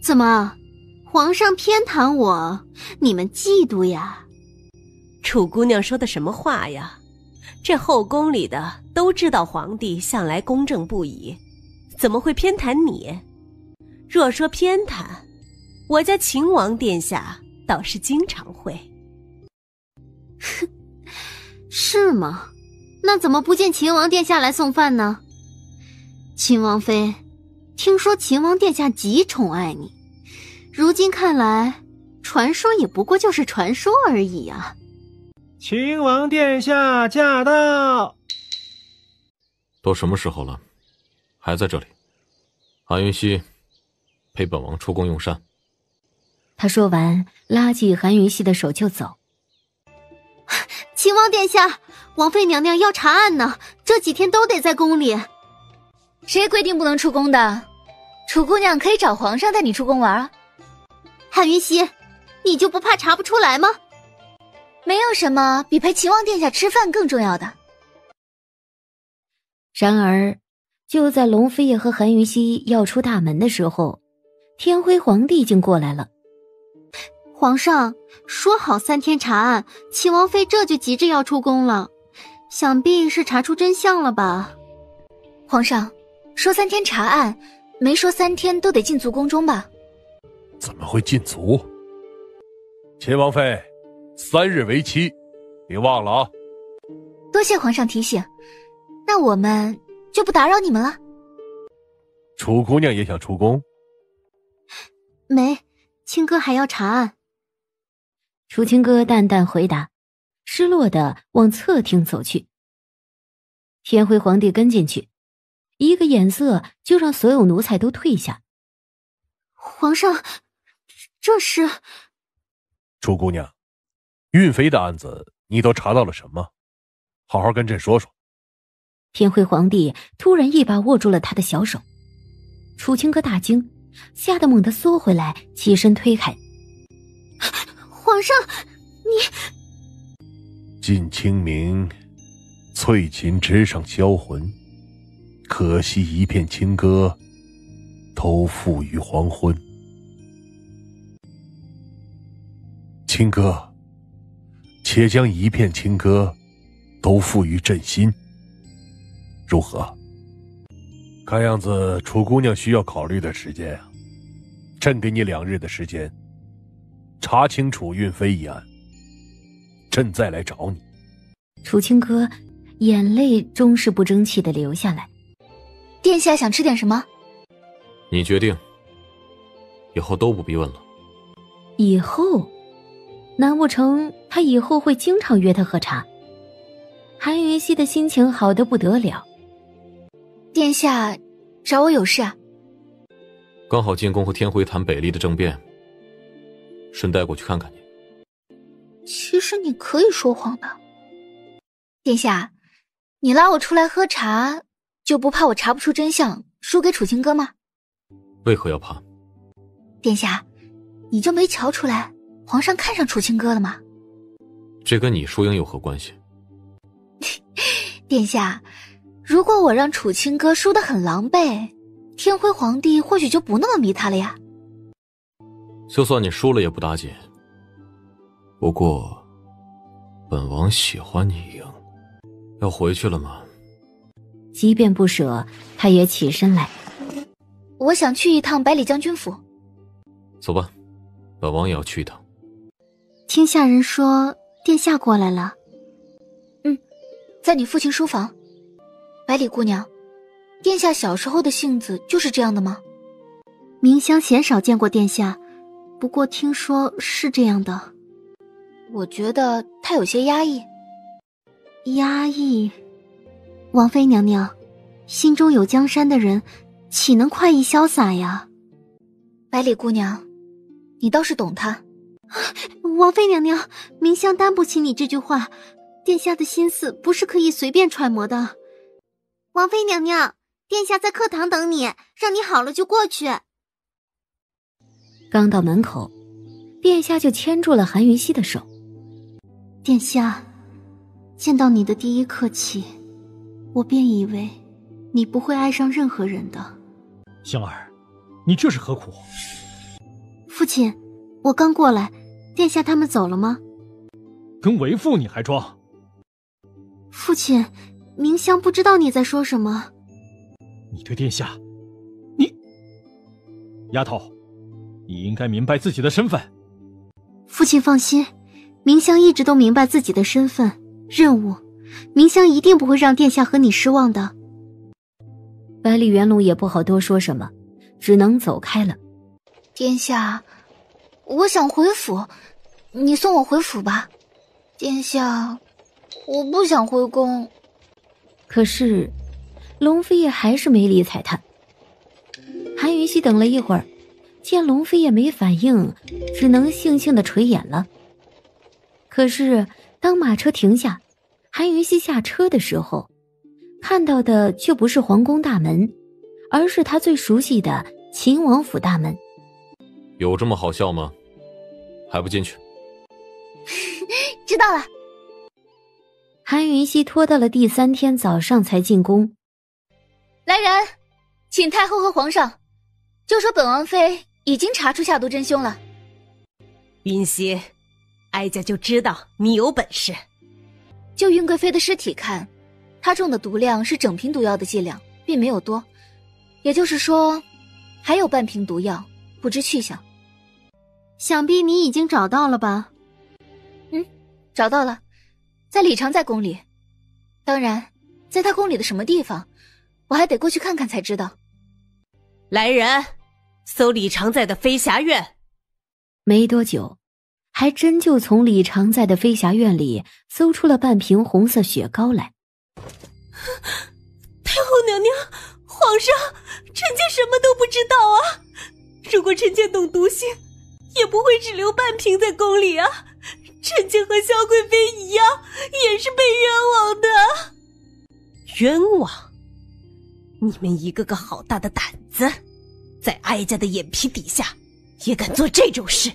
S5: 怎么，皇上偏袒我，你们嫉妒呀？
S2: 楚姑娘说的什么话呀？这后宫里的都知道皇帝向来公正不移，怎么会偏袒你？若说偏袒，我家秦王殿下倒是经常会。
S5: 是吗？那怎么不见秦王殿下来送饭呢？秦王妃，听说秦王殿下极宠爱你，如今看来，传说也不过就是传说而已啊。
S12: 秦王殿下驾到！
S13: 都什么时候了，还在这里？韩云溪，陪本王出宫用膳。
S4: 他说完，拉起韩云溪的手就走。
S5: 秦王殿下，王妃娘娘要查案呢，这几天都得在宫里。
S1: 谁规定不能出宫的？楚姑娘可以找皇上带你出宫玩啊。
S5: 韩云溪，你就不怕查不出来吗？
S1: 没有什么比陪秦王殿下吃饭更重要的。
S4: 然而，就在龙飞也和韩云溪要出大门的时候，天辉皇帝竟过来了。
S5: 皇上说好3天查案，秦王妃这就急着要出宫了，想必是查出真相了吧？
S1: 皇上说3天查案，没说3天都得禁足宫中吧？
S11: 怎么会禁足？秦王妃，3日为期，别忘了啊！
S1: 多谢皇上提醒，那我们就不打扰你们了。
S11: 楚姑娘也想出宫？
S5: 没，清哥还要查案。
S4: 楚清歌淡淡回答，失落地往侧厅走去。天辉皇帝跟进去，一个眼色就让所有奴才都退下。
S5: 皇上，这是……
S11: 楚姑娘，运妃的案子你都查到了什么？好好跟朕说说。
S4: 天辉皇帝突然一把握住了他的小手，楚清歌大惊，吓得猛地缩回来，起身推开。
S5: 皇上，你……
S11: 近清明，翠琴枝上销魂，可惜一片清歌，都付于黄昏。清歌，且将一片清歌都付于朕心，如何？看样子楚姑娘需要考虑的时间啊，朕给你2日的时间，查清楚运妃一案，朕再来找你。
S4: 楚清歌眼泪终是不争气的流下来。
S1: 殿下想吃点什么？
S13: 你决定，以后都不必问了。
S4: 以后？难不成他以后会经常约他喝茶？韩云熙的心情好得不得了。
S1: 殿下找我有事啊？
S13: 刚好进宫和天辉谈北厉的政变，顺带过去看看你。
S1: 其实你可以说谎的。殿下，你拉我出来喝茶，就不怕我查不出真相，输给楚清歌吗？
S13: 为何要怕？
S1: 殿下，你就没瞧出来皇上看上楚清歌了吗？
S13: 这跟你输赢有何关系？
S1: 殿下，如果我让楚清歌输得很狼狈，天辉皇帝或许就不那么迷他了呀。
S13: 就算你输了也不打紧，不过本王喜欢你赢。要回去了吗？
S4: 即便不舍，他也起身来。
S1: 我想去一趟百里将军府。
S13: 走吧，本王也要去一趟。
S9: 听下人说殿下过来了。
S1: 在你父亲书房。百里姑娘，殿下小时候的性子就是这样的吗？
S9: 明香鲜少见过殿下，不过听说是这样的。
S1: 我觉得他有些压抑。
S9: 压抑？王妃娘娘，心中有江山的人，岂能快意潇洒呀？
S1: 百里姑娘，你倒是懂他。
S9: 王妃娘娘，明香担不起你这句话，殿下的心思不是可以随便揣摩的。王妃娘娘，殿下在课堂等你，让你好了就过去。
S4: 刚到门口，殿下就牵住了韩云熙的手。
S9: 殿下，见到你的第一刻起，我便以为你不会爱上任何人的。
S10: 香儿，你这是何苦？
S9: 父亲，我刚过来，殿下他们走了吗？
S10: 跟为父你还装？
S9: 父亲，明香不知道你在说什么。
S10: 你对殿下，你……丫头，你应该明白自己的身份。
S9: 父亲放心，明香一直都明白自己的身份、任务，明香一定不会让殿下和你失望的。
S4: 百里元龙也不好多说什么，只能走开了。
S1: 殿下，我想回府，你送我回府吧。殿下，我不想回宫。
S4: 可是龙飞也还是没理睬他。韩云熙等了一会儿，见龙飞也没反应，只能悻悻地垂眼了。可是当马车停下，韩云熙下车的时候，看到的却不是皇宫大门，而是他最熟悉的秦王府大门。
S13: 有这么好笑吗？还不进去？
S1: 知道了。
S4: 韩云熙拖到了第3天早上才进宫。
S1: 来人，请太后和皇上，就说本王妃已经查出下毒真凶了。
S2: 云熙，哀家就知道你有本事。
S1: 就云贵妃的尸体看，她中的毒量是整瓶毒药的剂量，并没有多，也就是说还有半瓶毒药，不知去向。
S9: 想必你已经找到了吧？
S1: 找到了，在李常在宫里。当然，在他宫里的什么地方，我还得过去看看才知道。
S2: 来人，搜李常在的飞霞院。
S4: 没多久，还真就从李常在的飞霞院里搜出了半瓶红色雪糕来。
S14: 太后娘娘，皇上，臣妾什么都不知道啊！如果臣妾懂毒性，也不会只留半瓶在宫里啊！臣妾和萧贵妃一样，也是被冤枉的。
S2: 冤枉？你们一个个好大的胆子，在哀家的眼皮底下也敢做这种事，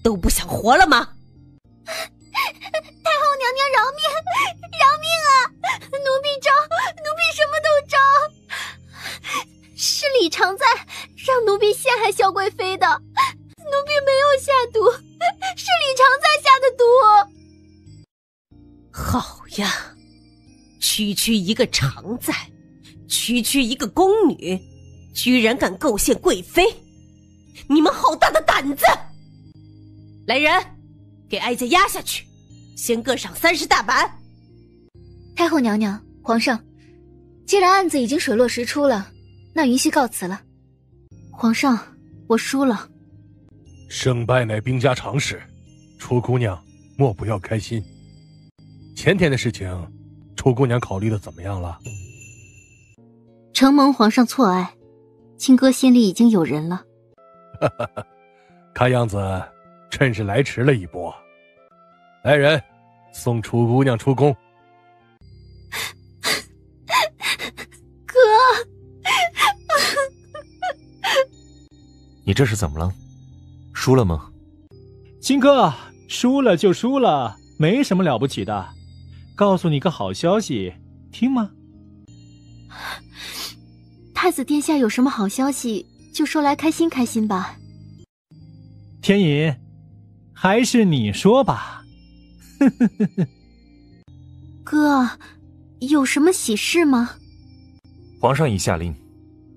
S2: 都不想活了吗？
S9: 太后娘娘饶命，饶命啊！奴婢招，奴婢什么都招。是李常在让奴婢陷害萧贵妃的，奴婢没有下毒，是李常在下的毒。
S2: 好呀，区区一个常在，区区一个宫女，居然敢构陷贵妃，你们好大的胆子！来人，给哀家压下去，
S14: 先各赏30大板。
S1: 太后娘娘，皇上，既然案子已经水落石出了，那云溪告辞了。
S5: 皇上，我输了。
S11: 胜败乃兵家常事，楚姑娘莫不要开心。前天的事情，楚姑娘考虑的怎么样了？
S5: 承蒙皇上错爱，亲哥心里已经有人了。
S11: 看样子趁是来迟了一步。来人，送楚姑娘出宫。
S18: 哥，
S16: 你这是怎么了？输了吗？
S12: 亲哥，输了就输了，没什么了不起的。告诉你个好消息，听吗？
S5: 太子殿下有什么好消息，就说来开心开心吧。
S12: 天隐，还是你说吧。
S5: 哥，有什么喜事吗？
S16: 皇上已下令，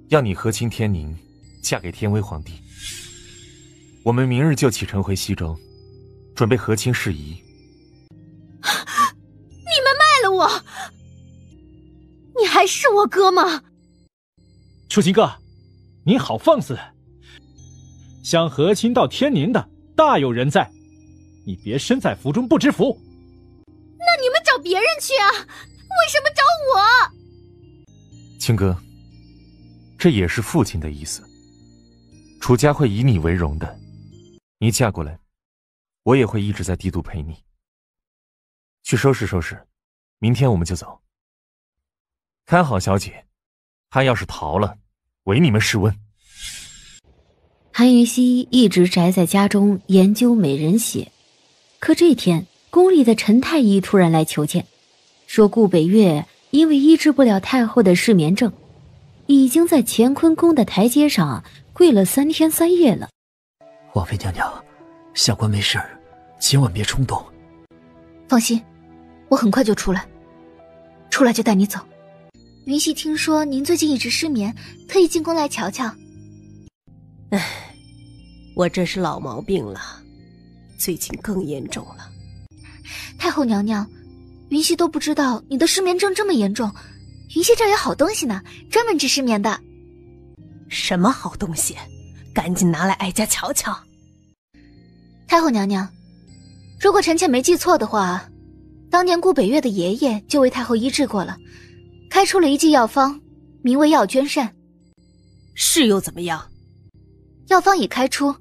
S16: 要你和亲天宁，嫁给天威皇帝。我们明日就启程回西州，准备和亲事宜。
S18: 你们卖了我，你还是我哥吗？
S12: 楚秦哥，你好放肆！想和亲到天宁的大有人在，你别身在福中不知福。
S18: 那你们找别人去啊，为什么找我？
S16: 清哥，这也是父亲的意思。楚家会以你为荣的，你嫁过来，我也会一直在帝都陪你。去收拾收拾，明天我们就走。看好小姐，她要是逃了，唯你们是问。
S4: 韩云溪一直宅在家中研究美人血，可这天宫里的陈太医突然来求见，说顾北岳因为医治不了太后的失眠症，已经在乾坤宫的台阶上跪了3天3夜了。
S8: 王妃娘娘，下官没事，千万别冲动。
S1: 放心，我很快就出来，出来就带你走。云溪听说您最近一直失眠，特意进宫来瞧瞧。
S2: 唉，我这是老毛病了，最近更严重了。
S1: 太后娘娘，云溪都不知道你的失眠症这么严重，云溪这儿有好东西呢，专门治失眠的。
S2: 什么好东西？赶紧拿来哀家瞧瞧。
S1: 太后娘娘，如果臣妾没记错的话，当年顾北岳的爷爷就为太后医治过了，开出了一剂药方，名为药捐膳。
S2: 是又怎么样？
S1: 药方已开出，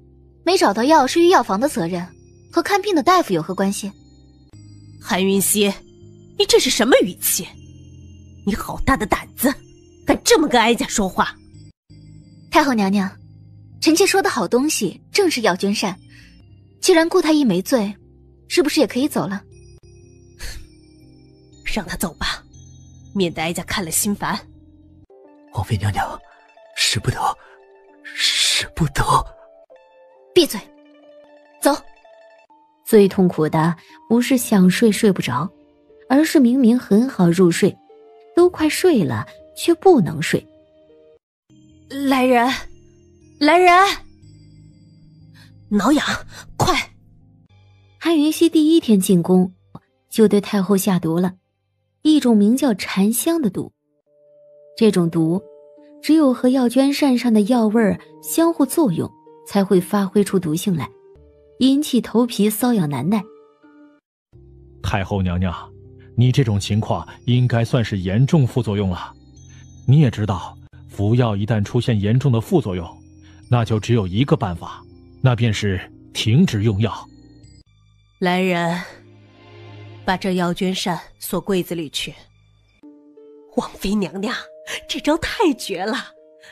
S1: 没找到药是于药房的责任，和看病的大夫有何关系？
S2: 韩云溪，你这是什么语气？你好大的胆子，敢这么跟哀家说话！
S1: 太后娘娘，臣妾说的好东西正是药捐膳，既然顾太医没罪，是不是也可以走了？
S2: 让他走吧，免得哀家看了心烦。
S8: 王妃娘娘，使不得，使不得。
S1: 闭嘴，走。
S4: 最痛苦的不是想睡睡不着，而是明明很好入睡，都快睡了却不能睡。
S2: 来人，来人！挠痒，快！
S4: 韩云溪第一天进宫就对太后下毒了，一种名叫禅香的毒。这种毒只有和药捐膳上的药味相互作用，才会发挥出毒性来，引起头皮瘙痒难耐。
S12: 太后娘娘，你这种情况应该算是严重副作用了。你也知道，服药一旦出现严重的副作用，那就只有一个办法，那便是停止用药。
S2: 来人，把这药捐膳锁柜子里去。王妃娘娘，这招太绝了，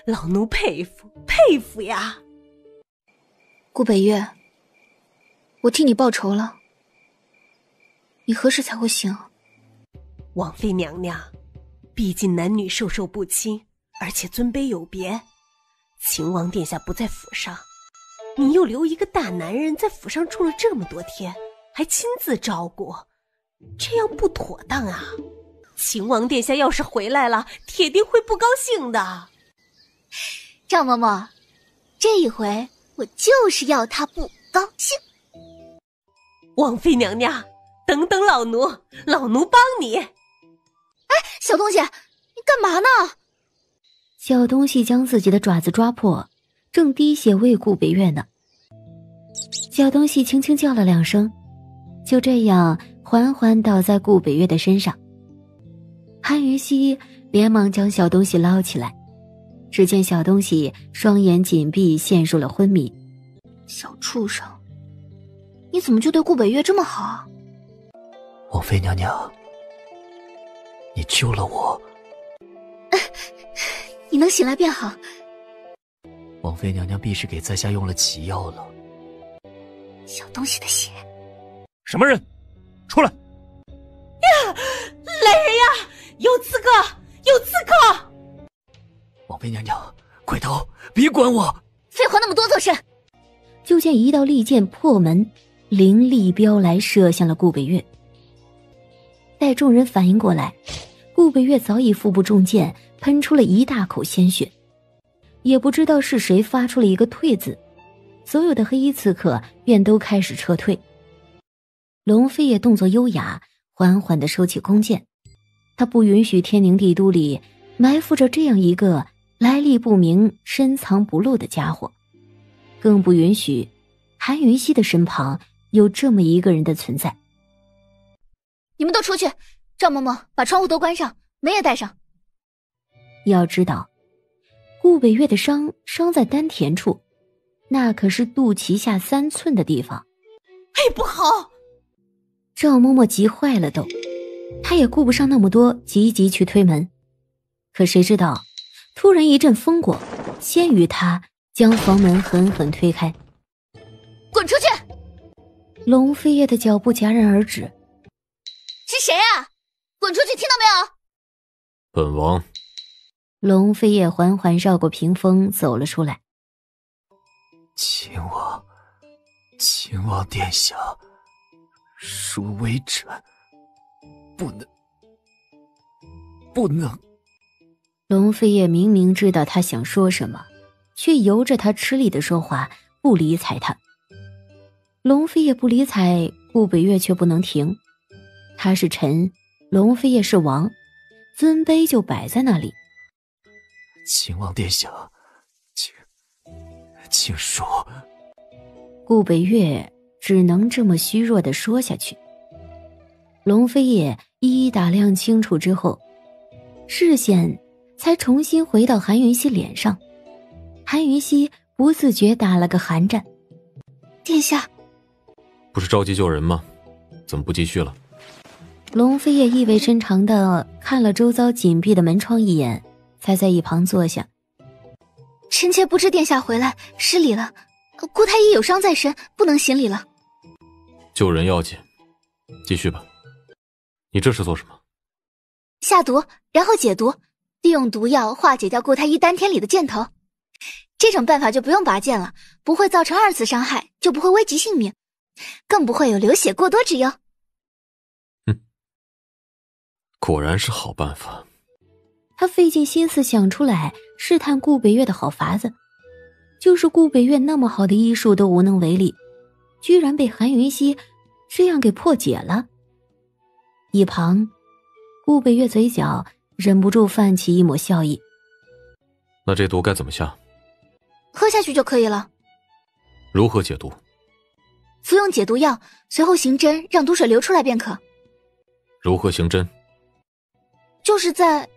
S2: 老奴佩服佩服呀！
S1: 顾北岳，我替你报仇了，你何时才会醒？
S2: 王妃娘娘，毕竟男女授受不亲，而且尊卑有别。秦王殿下不在府上，你又留一个大男人在府上住了这么多天，还亲自照顾，这样不妥当啊！秦王殿下要是回来了，铁定会不高兴的。
S1: 赵嬷嬷，这一回我就是要他不高兴。
S2: 王妃娘娘，
S14: 等等老奴，老奴帮你。哎，
S1: 小东西，你干嘛呢？
S4: 小东西将自己的爪子抓破，正滴血喂顾北月呢。小东西轻轻叫了2声，就这样缓缓倒在顾北月的身上。韩云熙连忙将小东西捞起来，只见小东西双眼紧闭，陷入了昏迷。
S1: 小畜生，你怎么就对顾北月这么好啊？
S8: 王妃娘娘，你救了我。
S1: 你能醒来便好。
S8: 王妃娘娘必是给在下用了奇药了。
S1: 小东西的血。
S7: 什么人？出来！
S14: 呀，来人呀！有刺客！有刺客！
S8: 王妃娘娘，快逃！别管我！
S1: 废话那么多做甚？
S4: 就见一道利剑破门，凌厉飙来，射向了顾北月。待众人反应过来，顾北月早已腹部中箭，喷出了一大口鲜血。也不知道是谁发出了一个退字，所有的黑衣刺客便都开始撤退。龙飞也动作优雅，缓缓地收起弓箭。他不允许天宁帝都里埋伏着这样一个来历不明、深藏不露的家伙，更不允许韩云熙的身旁有这么一个人的存在。
S1: 你们都出去，赵嬷嬷把窗户都关上，门也带上。
S4: 要知道，顾北月的伤在丹田处，那可是肚脐下3寸的地方。
S14: 哎，不好！
S4: 赵嬷嬷急坏了都，她也顾不上那么多，急去推门。可谁知道，突然一阵风过，先于她将房门狠狠推开。
S1: 滚出去！
S4: 龙飞叶的脚步戛然而止。
S1: 是谁啊？滚出去，听到没有？
S13: 本王。
S4: 龙飞叶缓缓绕过屏风走了出来。
S8: 秦王殿下，恕微臣不能。
S4: 龙飞叶明明知道他想说什么，却由着他吃力的说话，不理睬他。龙飞叶不理睬，顾北月却不能停。他是臣，龙飞叶是王，尊卑就摆在那里。
S8: 秦王殿下，请说。
S4: 顾北月只能这么虚弱地说下去。龙飞叶一一打量清楚之后，视线才重新回到韩云熙脸上。韩云熙不自觉打了个寒战。
S1: 殿下，
S13: 不是着急救人吗？怎么不继续了？
S4: 龙飞叶意味深长地看了周遭紧闭的门窗一眼，才在一旁坐下。
S1: 臣妾不知殿下回来，失礼了。顾太医有伤在身，不能行礼了。
S13: 救人要紧，继续吧。你这是做什么？
S1: 下毒，然后解毒，利用毒药化解掉顾太医丹田里的箭头。这种办法就不用拔剑了，不会造成2次伤害，就不会危及性命，更不会有流血过多之忧。
S13: 果然是好办法。
S4: 他费尽心思想出来试探顾北月的好法子，就是顾北月那么好的医术都无能为力，居然被韩云熙这样给破解了。一旁，顾北月嘴角忍不住泛起一抹笑意。
S13: 那这毒该怎么下？
S1: 喝下去就可以了。
S13: 如何解毒？
S1: 服用解毒药，随后行针，让毒水流出来便可。
S13: 如何行针？
S1: 就是在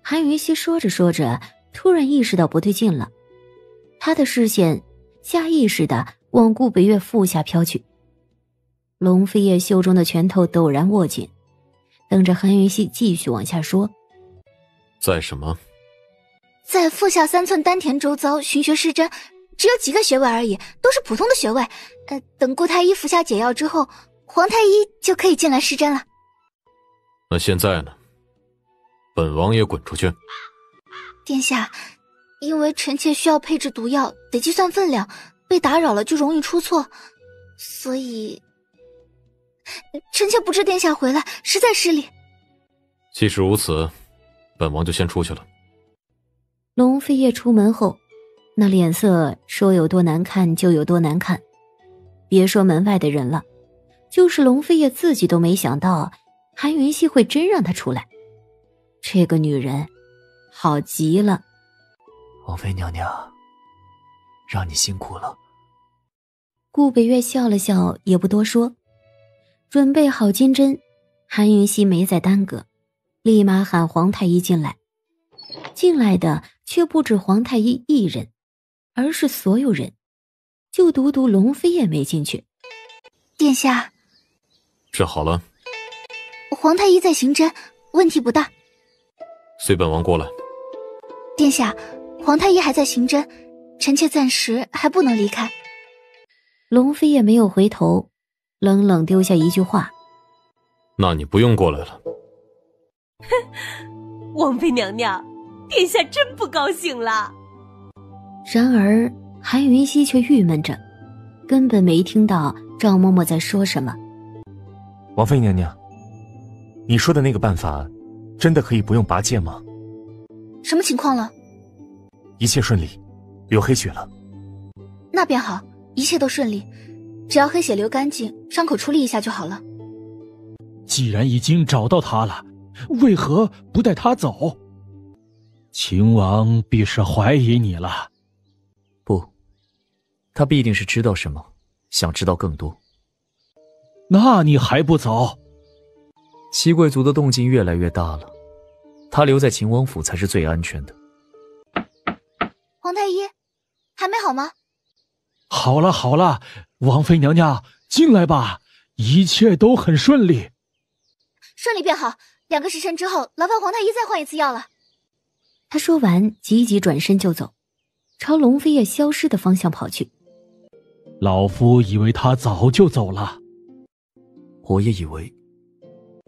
S4: 韩云熙说着说着，突然意识到不对劲了，他的视线下意识地往顾北月腹下飘去。龙飞叶袖中的拳头陡然握紧，等着韩云熙继续往下说。
S13: 在什么？
S1: 在腹下3寸丹田周遭寻穴施针，只有几个穴位而已，都是普通的穴位。等顾太医服下解药之后，皇太医就可以进来施针了。
S13: 那现在呢？本王也滚出去。
S1: 殿下，因为臣妾需要配置毒药，得计算分量，被打扰了就容易出错，所以臣妾不知殿下回来，实在失礼。
S13: 既是如此，本王就先出去了。
S4: 龙飞叶出门后，那脸色说有多难看就有多难看，别说门外的人了，就是龙飞叶自己都没想到韩云溪会真让他出来。这个女人好极了。
S8: 王妃娘娘，让你辛苦了。
S4: 顾北月笑了笑，也不多说，准备好金针，韩云溪没再耽搁，立马喊皇太医进来。进来的却不止皇太医一人，而是所有人，就独独龙飞也没进去。
S1: 殿下，
S13: 治好了。
S1: 皇太医在行针，问题不大。
S13: 随本王过来。
S1: 殿下，皇太医还在行针，臣妾暂时还不能离开。
S4: 龙飞也没有回头，冷冷丢下一句话：
S13: 那你不用过来了。
S14: 王妃娘娘，殿下真不高兴了。
S4: 然而韩云溪却郁闷着，根本没听到赵嬷嬷在说什么。
S16: 王妃娘娘，你说的那个办法真的可以不用拔剑吗？
S1: 什么情况了？
S16: 一切顺利，流黑血了。
S1: 那便好，一切都顺利，只要黑血流干净，伤口处理一下就好了。
S3: 既然已经找到他了，为何不带他走？秦王必是怀疑你了。
S8: 不，他必定是知道什么，想知道更多。
S3: 那你还不走？
S8: 七贵族的动静越来越大了，他留在秦王府才是最安全的。
S1: 皇太医，还没好吗？
S3: 好了好了，王妃娘娘进来吧，一切都很顺利。
S1: 顺利便好，2个时辰之后，劳烦皇太医再换一次药了。
S4: 他说完，急急转身就走，朝龙飞叶消失的方向跑去。
S3: 老夫以为他早就走了。
S8: 我也以为。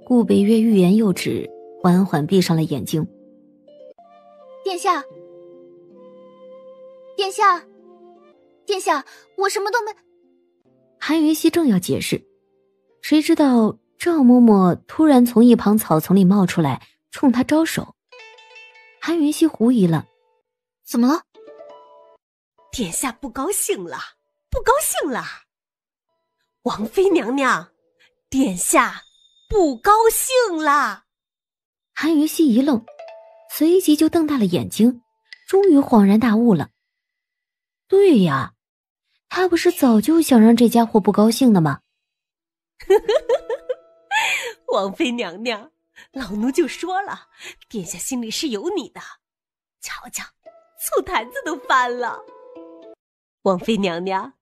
S4: 顾北月欲言又止，缓缓闭上了眼睛。
S1: 殿下，殿下，殿下，我什么都没……
S4: 韩云溪正要解释，谁知道赵嬷嬷突然从一旁草丛里冒出来，冲他招手。韩云溪狐疑了，
S1: 怎么了？
S14: 殿下不高兴了，不高兴了。王妃娘娘，殿下不高兴了。
S4: 韩云溪一愣，随即就瞪大了眼睛，终于恍然大悟了。对呀，他不是早就想让这家伙不高兴的吗？
S14: 王妃娘娘，老奴就说了，殿下心里是有你的。瞧瞧，醋坛子都翻了。王妃娘娘，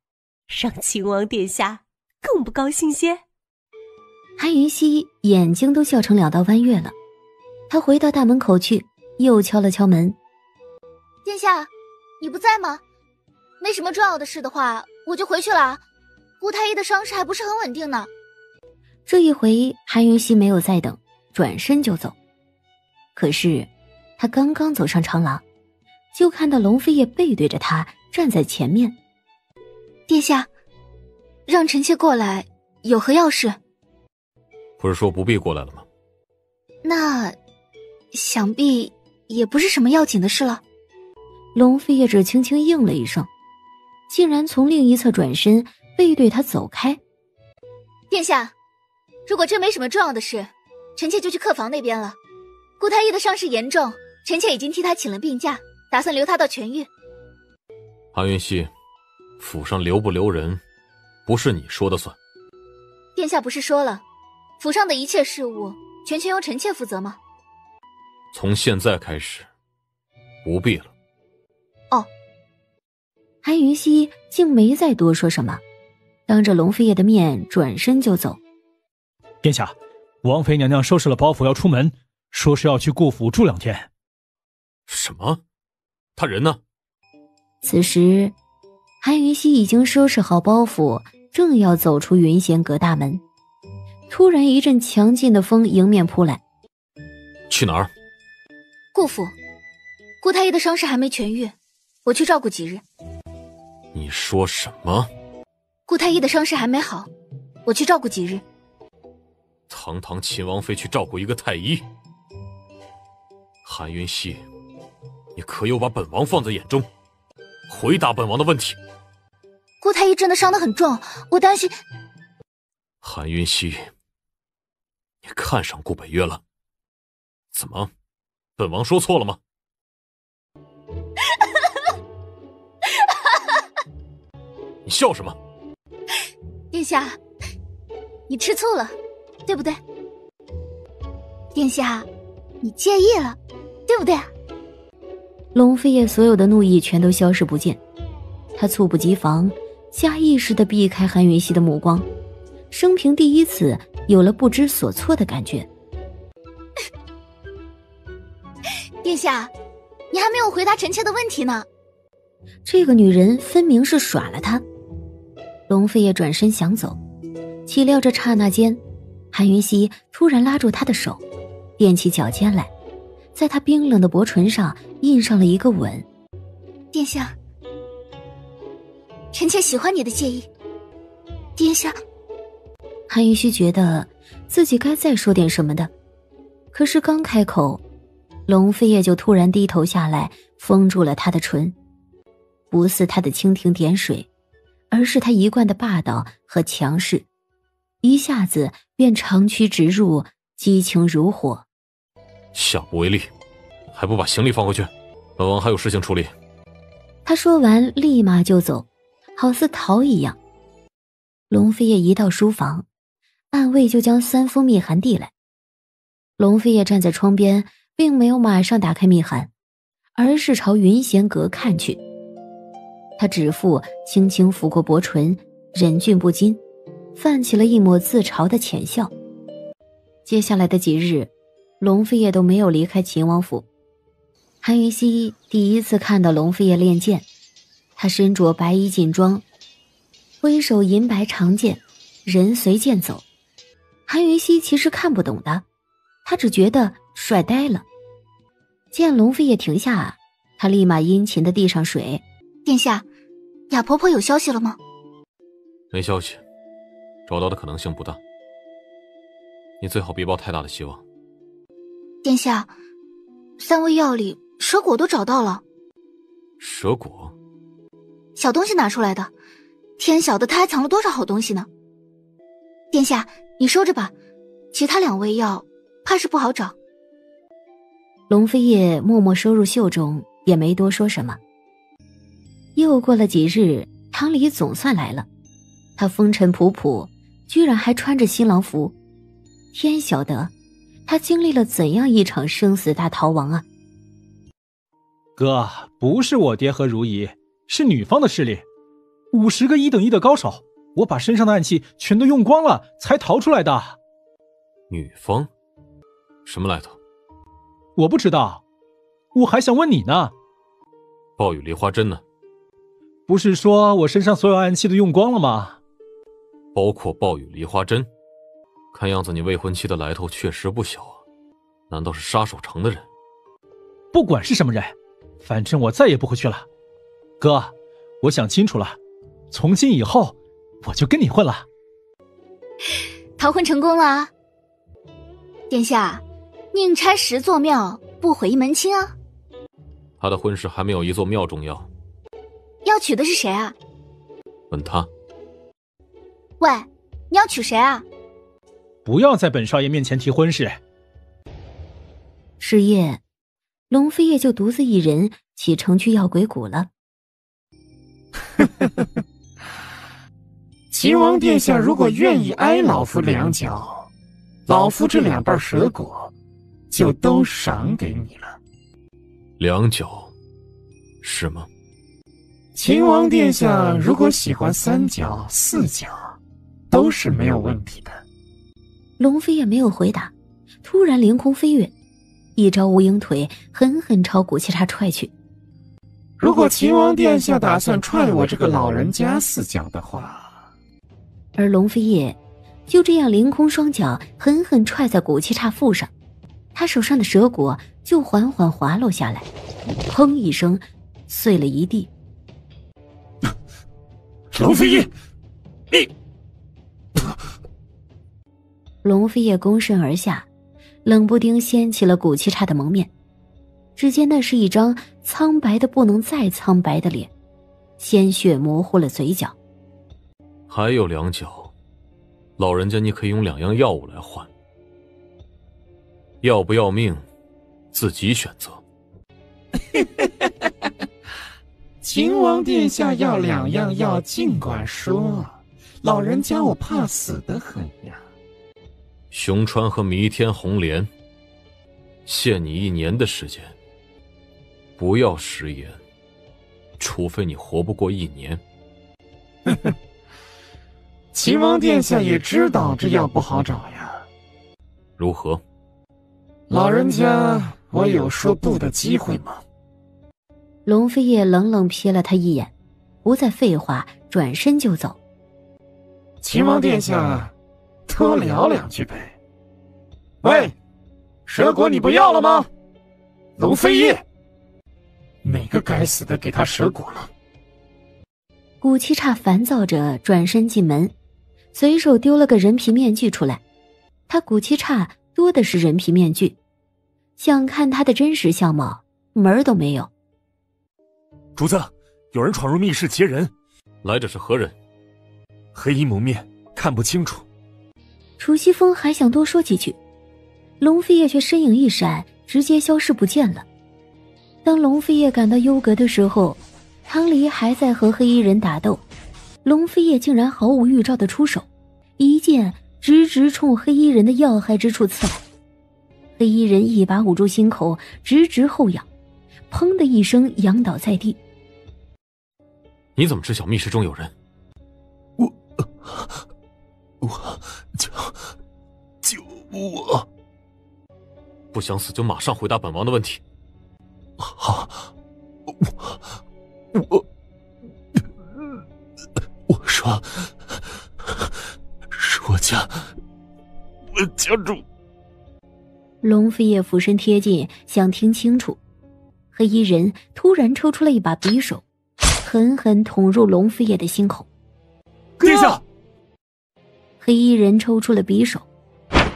S14: 让秦王殿下更不高兴些。
S4: 韩云溪眼睛都笑成2道弯月了，他回到大门口去，又敲了敲门。
S1: 殿下，你不在吗？没什么重要的事的话，我就回去了。顾太医的伤势还不是很稳定呢。
S4: 这一回韩云溪没有再等，转身就走。可是他刚刚走上长廊，就看到龙飞叶背对着他站在前面。
S1: 殿下，让臣妾过来，有何要事？
S13: 不是说不必过来了吗？
S1: 那想必也不是什么要紧的事了。
S4: 龙飞叶只轻轻应了一声，竟然从另一侧转身背对他走开。
S1: 殿下，如果真没什么重要的事，臣妾就去客房那边了。顾太医的伤势严重，臣妾已经替他请了病假，打算留他到痊愈。
S13: 韩云溪，府上留不留人，不是你说的算。
S1: 殿下不是说了，府上的一切事务全权由臣妾负责吗？
S13: 从现在开始，不必了。
S1: 哦。
S4: 韩云溪竟没再多说什么，当着龙飞叶的面转身就走。
S3: 殿下，王妃娘娘收拾了包袱要出门，说是要去顾府住2天。
S13: 什么？他人呢？
S4: 此时韩云溪已经收拾好包袱，正要走出云仙阁大门，突然一阵强劲的风迎面扑来。
S13: 去哪儿？
S1: 顾府。顾太医的伤势还没痊愈，我去照顾几日。
S13: 你说什么？
S1: 顾太医的伤势还没好，我去照顾几日。
S13: 堂堂秦王妃去照顾一个太医，韩云溪，你可有把本王放在眼中？回答本王的问题。
S1: 顾太医真的伤得很重，我担心。
S13: 韩云溪，你看上顾北约了？怎么，本王说错了吗？你笑什么？
S1: 殿下，你吃醋了，对不对？殿下，你介意了，对不对？
S4: 龙飞叶所有的怒意全都消失不见，他猝不及防，下意识地避开韩云溪的目光，生平第一次有了不知所措的感觉。
S1: 殿下，你还没有回答臣妾的问题呢。
S4: 这个女人分明是耍了他。龙飞叶转身想走，岂料这刹那间，韩云溪突然拉住他的手，踮起脚尖来，在他冰冷的薄唇上印上了一个吻。
S1: 殿下，臣妾喜欢你的介意。殿下，
S4: 韩云溪觉得自己该再说点什么的，可是刚开口，龙飞叶就突然低头下来，封住了他的唇。不似他的蜻蜓点水，而是他一贯的霸道和强势，一下子便长驱直入，激情如火。
S13: 下不为例，还不把行李放回去？本王还有事情处理。
S4: 他说完立马就走，好似逃一样。龙飞叶一到书房，暗卫就将3封密函递来。龙飞叶站在窗边，并没有马上打开密函，而是朝云闲阁看去。他指腹轻轻抚过薄唇，忍俊不禁，泛起了一抹自嘲的浅笑。接下来的几日，龙飞叶都没有离开秦王府。韩云溪第一次看到龙飞叶练剑，他身着白衣劲装，挥手银白长剑，人随剑走。韩云溪其实看不懂的，他只觉得帅呆了。见龙飞叶停下，他立马殷勤地递上水。
S1: 殿下，雅婆婆有消息了吗？
S13: 没消息，找到的可能性不大。你最好别抱太大的希望。
S1: 殿下，3味药里蛇果都找到了。
S13: 蛇果？
S1: 小东西拿出来的，天晓得他还藏了多少好东西呢。殿下，你收着吧，其他2味药怕是不好找。
S4: 龙飞叶默默收入袖中，也没多说什么。又过了几日，唐离总算来了。他风尘仆仆，居然还穿着新郎服。天晓得他经历了怎样一场生死大逃亡啊！
S12: 哥，不是我爹和如懿，是女方的势力，50个1等1的高手，我把身上的暗器全都用光了，才逃出来的。
S13: 女方？什么来头？
S12: 我不知道，我还想问你呢。
S13: 暴雨梨花针呢？
S12: 不是说我身上所有暗器都用光了吗？
S13: 包括暴雨梨花针。看样子你未婚妻的来头确实不小啊，难道是杀手城的人？
S12: 不管是什么人，反正我再也不回去了。哥，我想清楚了，从今以后我就跟你混了。
S1: 逃婚成功了啊！殿下，宁拆10座庙，不毁一门亲啊。
S13: 他的婚事还没有一座庙重要。
S1: 要娶的是谁啊？
S13: 问他。
S1: 喂，你要娶谁啊？
S12: 不要在本少爷面前提婚事。
S4: 是夜，龙飞叶就独自一人启程去药鬼谷了。
S19: 秦王殿下如果愿意挨老夫2脚，老夫这2瓣蛇果就都赏给你了。
S13: 2脚，是吗？
S19: 秦王殿下如果喜欢3脚、4脚，都是没有问题的。
S4: 龙飞也没有回答，突然凌空飞跃，一招无影腿狠狠朝古七叉踹去。
S19: 如果秦王殿下打算踹我这个老人家4脚的话，
S4: 而龙飞叶就这样凌空双脚狠狠踹在古七叉腹上，他手上的蛇果就缓缓滑落下来，砰一声碎了一地。
S19: 龙飞叶，你！
S4: 龙飞叶躬身而下，冷不丁掀起了古七叉的蒙面。只见那是一张苍白的不能再苍白的脸，鲜血模糊了嘴角，
S13: 还有2角，老人家你可以用2样药物来换，要不要命，自己选择。
S19: 秦王殿下要2样药，尽管说，老人家我怕死得很呀。
S13: 熊川和弥天红莲，限你1年的时间，不要食言，除非你活不过1年。
S19: 秦王殿下也知道这药不好找呀。
S13: 如何？
S19: 老人家，我有说不的机会吗？
S4: 龙飞叶冷冷瞥了他一眼，不再废话，转身就走。
S19: 秦王殿下，多聊2句呗。喂，蛇果你不要了吗？龙飞叶，哪个该死的给他蛇果了？
S4: 古七叉烦躁着转身进门，随手丢了个人皮面具出来。他古七叉多的是人皮面具，想看他的真实相貌，门儿都没有。
S7: 主子，有人闯入密室劫人，
S13: 来者是何人？
S7: 黑衣蒙面，看不清楚。
S4: 楚西风还想多说几句，龙飞叶却身影一闪，直接消失不见了。当龙飞叶赶到幽阁的时候，汤离还在和黑衣人打斗，龙飞叶竟然毫无预兆的出手，一剑直直冲黑衣人的要害之处刺来。黑衣人一把捂住心口，直直后仰，砰的一声仰倒在地。
S13: 你怎么知晓密室中有人？
S7: 救我！
S13: 不想死就马上回答本王的问题。
S7: 好，我说，是我家主。
S4: 龙飞叶俯身贴近，想听清楚。黑衣人突然抽出了一把匕首，狠狠捅入龙飞叶的心口。
S7: 殿下！
S4: 黑衣人抽出了匕首，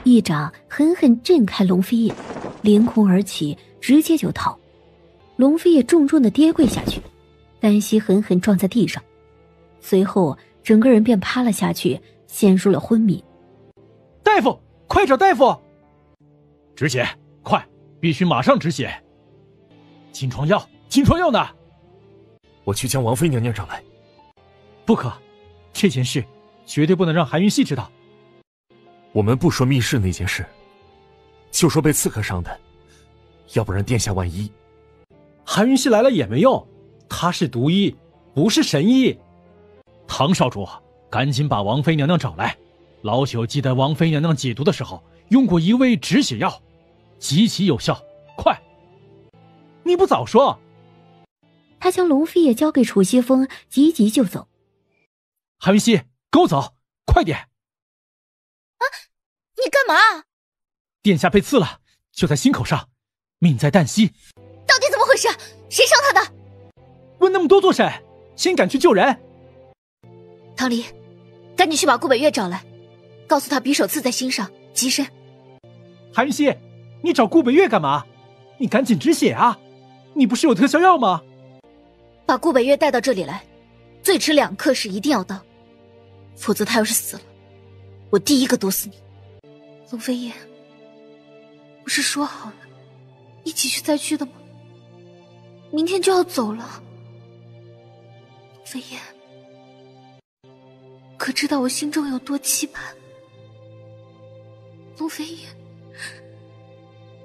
S4: 一掌狠狠震开龙飞叶，凌空而起，直接就逃。龙飞叶重重的跌跪下去，单膝狠狠撞在地上，随后整个人便趴了下去，陷入了昏迷。
S3: 大夫，快找大夫！止血，快，必须马上止血。金疮药呢？
S7: 我去将王妃娘娘找来。
S3: 不可，这件事绝对不能让韩云熙知道。
S7: 我们不说密室那件事，就说被刺客伤的，要不然殿下万一……
S3: 韩云熙来了也没用，他是毒医，不是神医。唐少主，赶紧把王妃娘娘找来。老朽记得王妃娘娘解毒的时候用过一味止血药，极其有效。快！你不早说！
S4: 他将龙飞叶交给楚西风，急急就走。
S3: 韩云熙，跟我走，快点！
S1: 啊，你干嘛？
S3: 殿下被刺了，就在心口上，命在旦夕。
S1: 到底怎么回事？谁伤他的？
S3: 问那么多做甚？先赶去救人。
S1: 唐离，赶紧去把顾北月找来，告诉他匕首刺在心上，极深。
S3: 韩云熙，你找顾北月干嘛？你赶紧止血啊！你不是有特效药吗？
S1: 把顾北月带到这里来，最迟2刻时一定要到，否则他要是死了，我第一个毒死你。龙飞叶，不是说好了一起去灾区的吗？明天就要走了。龙飞叶，可知道我心中有多期盼？龙飞叶，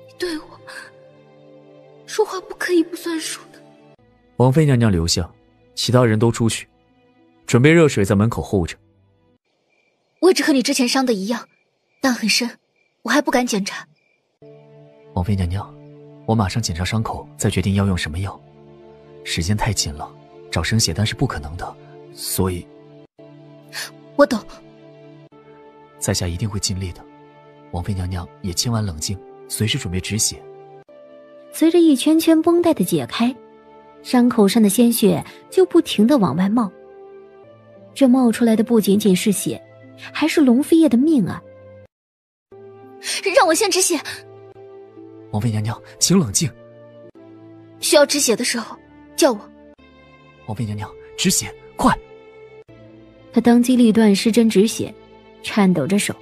S1: 你对我说话不可以不算数的。
S8: 王妃娘娘留下，其他人都出去，准备热水在门口候着。
S1: 位置和你之前伤的一样，但很深，我还不敢检查。
S8: 王妃娘娘，我马上检查伤口，再决定要用什么药。时间太紧了，找生血丹是不可能的，所以……
S1: 我懂。
S8: 在下一定会尽力的。王妃娘娘也千万冷静，随时准备止血。
S4: 随着一圈圈绷带的解开，伤口上的鲜血就不停地往外冒。这冒出来的不仅仅是血，还是龙飞叶的命啊！
S1: 让我先止血。
S8: 王妃娘娘，请冷静。
S1: 需要止血的时候叫我。
S8: 王妃娘娘，止血，快！
S4: 他当机立断施针止血，颤抖着手，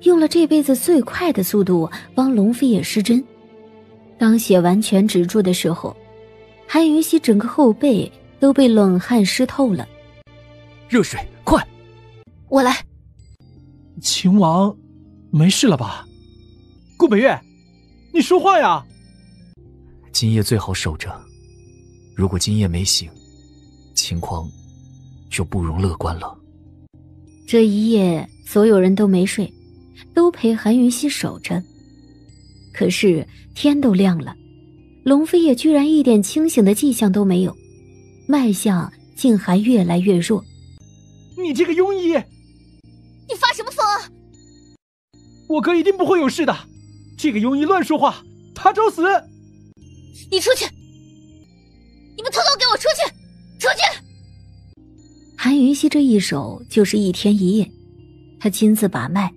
S4: 用了这辈子最快的速度帮龙飞叶施针。当血完全止住的时候，韩云溪整个后背都被冷汗湿透了。
S8: 热水，快！
S1: 我来。
S10: 秦王，没事了吧？顾北月，你说话呀！
S8: 今夜最好守着，如果今夜没醒，情况就不容乐观了。
S4: 这一夜，所有人都没睡，都陪韩云溪守着。可是天都亮了，龙飞叶居然一点清醒的迹象都没有，脉象竟还越来越弱。
S10: 你这个庸医，
S1: 你发什么疯啊？
S10: 我哥一定不会有事的，这个庸医乱说话，他找死！
S1: 你出去！你们统统给我出去！出去！
S4: 韩云溪这一守就是1天1夜，他亲自把脉，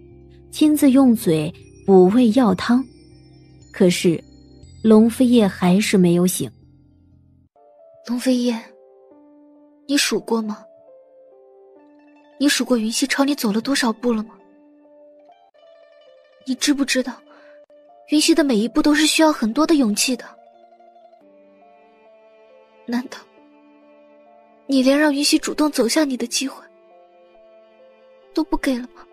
S4: 亲自用嘴补胃药汤，可是龙飞叶还是没有醒。
S1: 龙飞叶，你数过吗？你数过云溪朝你走了多少步了吗？你知不知道，云溪的每一步都是需要很多的勇气的？难道你连让云溪主动走向你的机会都不给了吗？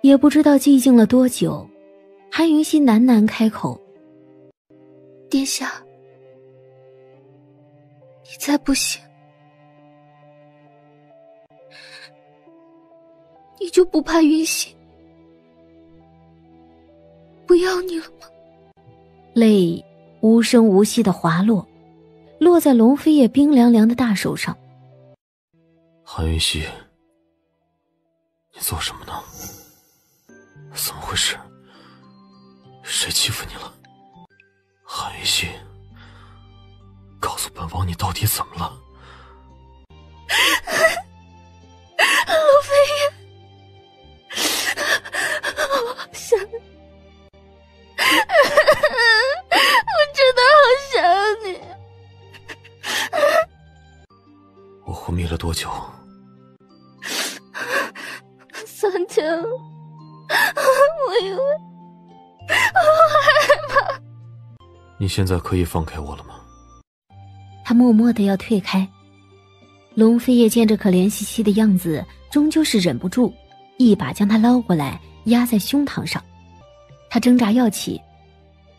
S4: 也不知道寂静了多久，韩云溪喃喃开口：
S1: 殿下，你再不行，你就不怕云溪不要你了吗？
S4: 泪无声无息地滑落，落在龙飞叶冰凉凉的大手上。
S13: 韩云溪，你做什么呢？怎么回事？谁欺负你了？韩云溪，告诉本王你到底怎么了？
S1: 龙飞叶，我好想你，我真的好想你。
S13: 我昏迷了多久
S1: ？3天了，我以为我害怕。
S13: 你现在可以放开我了吗？
S4: 他默默地要退开。龙飞叶见这可怜兮兮的样子，终究是忍不住，一把将他捞过来，压在胸膛上。他挣扎要起，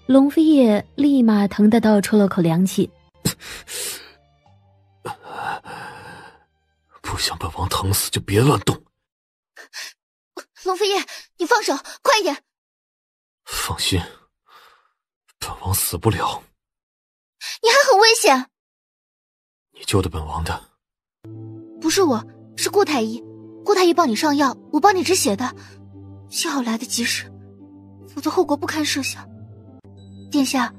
S4: 龙飞叶立马疼得倒抽了口凉气。
S13: 不想本王疼死就别乱动。
S1: 龙飞叶，你放手，快一点！
S13: 放心，本王死不了。
S1: 你还很危险。
S13: 你救的本王的
S1: 不是我，是顾太医。顾太医帮你上药，我帮你止血的。幸好来得及时，否则后果不堪设想。殿下，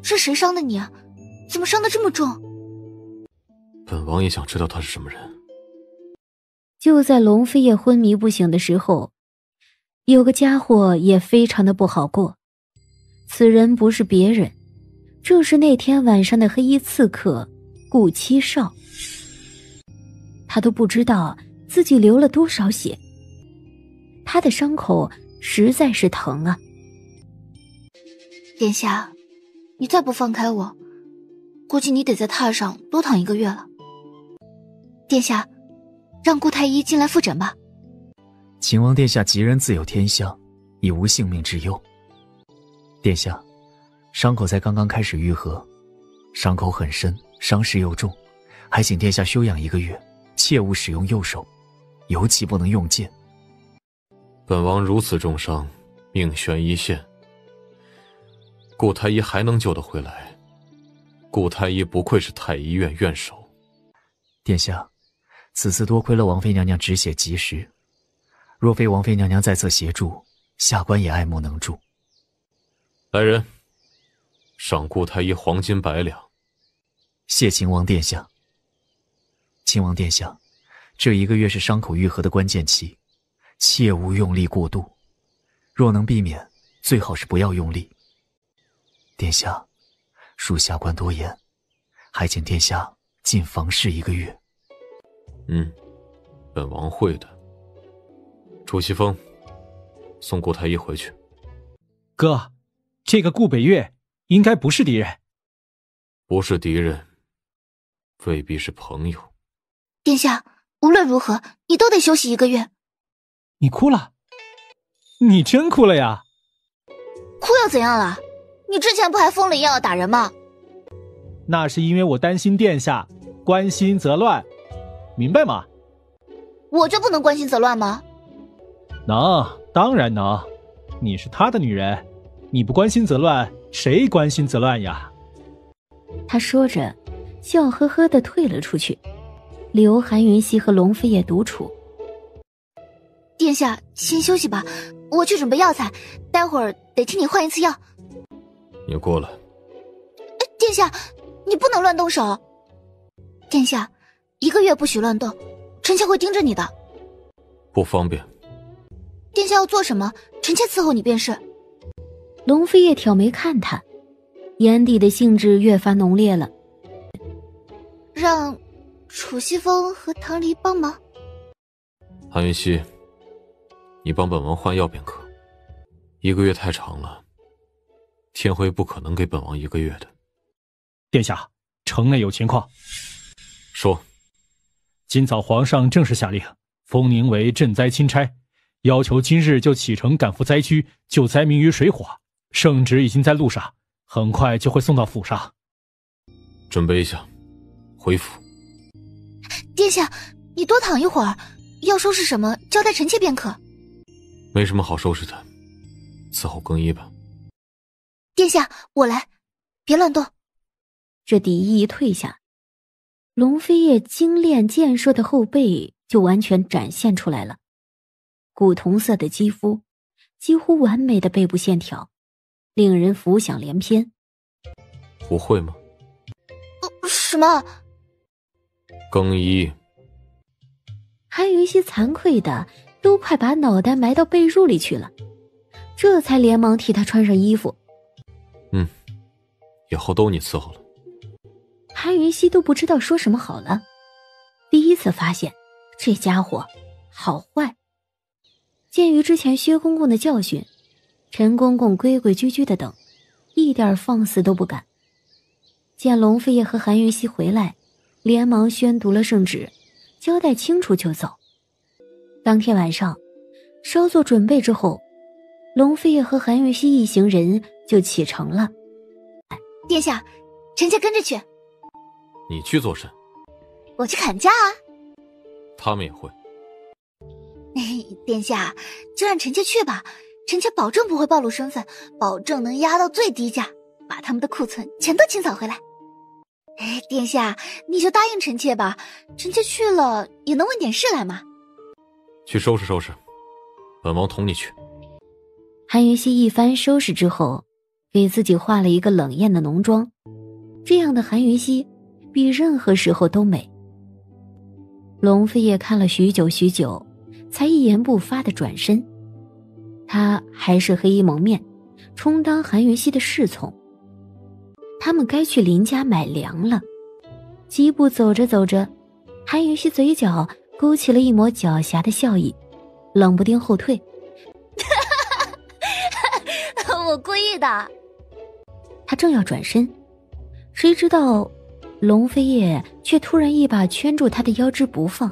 S1: 是谁伤的你啊？怎么伤得这么重？
S13: 本王也想知道他是什么人。
S4: 就在龙飞叶昏迷不醒的时候，有个家伙也非常的不好过。此人不是别人，正是那天晚上的黑衣刺客顾七少。他都不知道自己流了多少血，他的伤口实在是疼啊。
S1: 殿下，你再不放开我，估计你得在榻上多躺1个月了。殿下，让顾太医进来复诊吧。
S8: 秦王殿下吉人自有天相，已无性命之忧。殿下，伤口才刚刚开始愈合，伤口很深，伤势又重，还请殿下休养1个月，切勿使用右手，尤其不能用剑。
S13: 本王如此重伤，命悬一线，顾太医还能救得回来？顾太医不愧是太医院院首。
S8: 殿下，此次多亏了王妃娘娘止血及时，若非王妃娘娘在侧协助，下官也爱莫能助。
S13: 来人，赏顾太医黄金100两。
S8: 谢秦王殿下。秦王殿下，这1个月是伤口愈合的关键期，切勿用力过度，若能避免，最好是不要用力。殿下，恕下官多言，还请殿下进房事1个月。
S13: 本王会的。楚西风，送顾太医回去。
S12: 哥，这个顾北岳应该不是敌人。
S13: 不是敌人，未必是朋友。
S1: 殿下，无论如何，你都得休息1个月。
S12: 你哭了？你真哭了呀？
S1: 哭又怎样了？你之前不还疯了一样要打人吗？
S12: 那是因为我担心殿下，关心则乱，明白吗？
S1: 我就不能关心则乱吗？
S12: 能，当然能。你是他的女人，你不关心则乱，谁关心则乱呀？
S4: 他说着，笑呵呵地退了出去，留韩云溪和龙飞叶独处。
S1: 殿下，先休息吧，我去准备药材，待会儿得替你换一次药。
S13: 你过来。
S1: 殿下，你不能乱动手。殿下，1个月不许乱动，臣妾会盯着你的。
S13: 不方便。
S1: 殿下要做什么，臣妾伺候你便是。
S4: 龙飞叶挑眉看他，眼底的兴致越发浓烈了。
S1: 让楚西风和唐离帮忙。
S13: 韩云溪，你帮本王换药便可。1个月太长了，天辉不可能给本王1个月的。
S12: 殿下，城内有情况。
S13: 说。
S12: 今早皇上正式下令，封宁为赈灾钦差，要求今日就启程赶赴灾区，救灾民于水火。圣旨已经在路上，很快就会送到府上。
S13: 准备一下，回府。
S1: 殿下，你多躺一会儿，要收拾什么交代臣妾便可。
S13: 没什么好收拾的，伺候更衣吧。
S1: 殿下，我来，别乱动。
S4: 这敌意一退下，龙飞叶精炼健硕的后背就完全展现出来了，古铜色的肌肤，几乎完美的背部线条，令人浮想联翩。
S13: 不会吗？
S1: 什么？
S13: 更衣。
S4: 韩云溪惭愧的都快把脑袋埋到被褥里去了，这才连忙替他穿上衣服。
S13: 以后都你伺候了。
S4: 韩云溪都不知道说什么好了，第一次发现这家伙好坏。鉴于之前薛公公的教训，陈公公规规矩矩的等，一点放肆都不敢。见龙飞叶和韩云溪回来，连忙宣读了圣旨，交代清楚就走。当天晚上稍作准备之后，龙飞叶和韩云溪一行人就启程了。
S1: 殿下，臣妾跟着去。
S13: 你去做甚？
S1: 我去砍价啊。
S13: 他们也会。
S1: 殿下，就让臣妾去吧，臣妾保证不会暴露身份，保证能压到最低价，把他们的库存全都清扫回来。殿下，你就答应臣妾吧，臣妾去了也能问点事来嘛。
S13: 去收拾收拾，本王同你去。
S4: 韩云溪一番收拾之后，给自己画了一个冷艳的浓妆，这样的韩云溪比任何时候都美。龙飞叶看了许久许久，才一言不发地转身。他还是黑衣蒙面，充当韩云溪的侍从。他们该去林家买粮了。疾步走着走着，韩云溪嘴角勾起了一抹狡黠的笑意，冷不丁后退。
S1: 我故意的。
S4: 他正要转身，谁知道龙飞叶却突然一把圈住他的腰肢不放。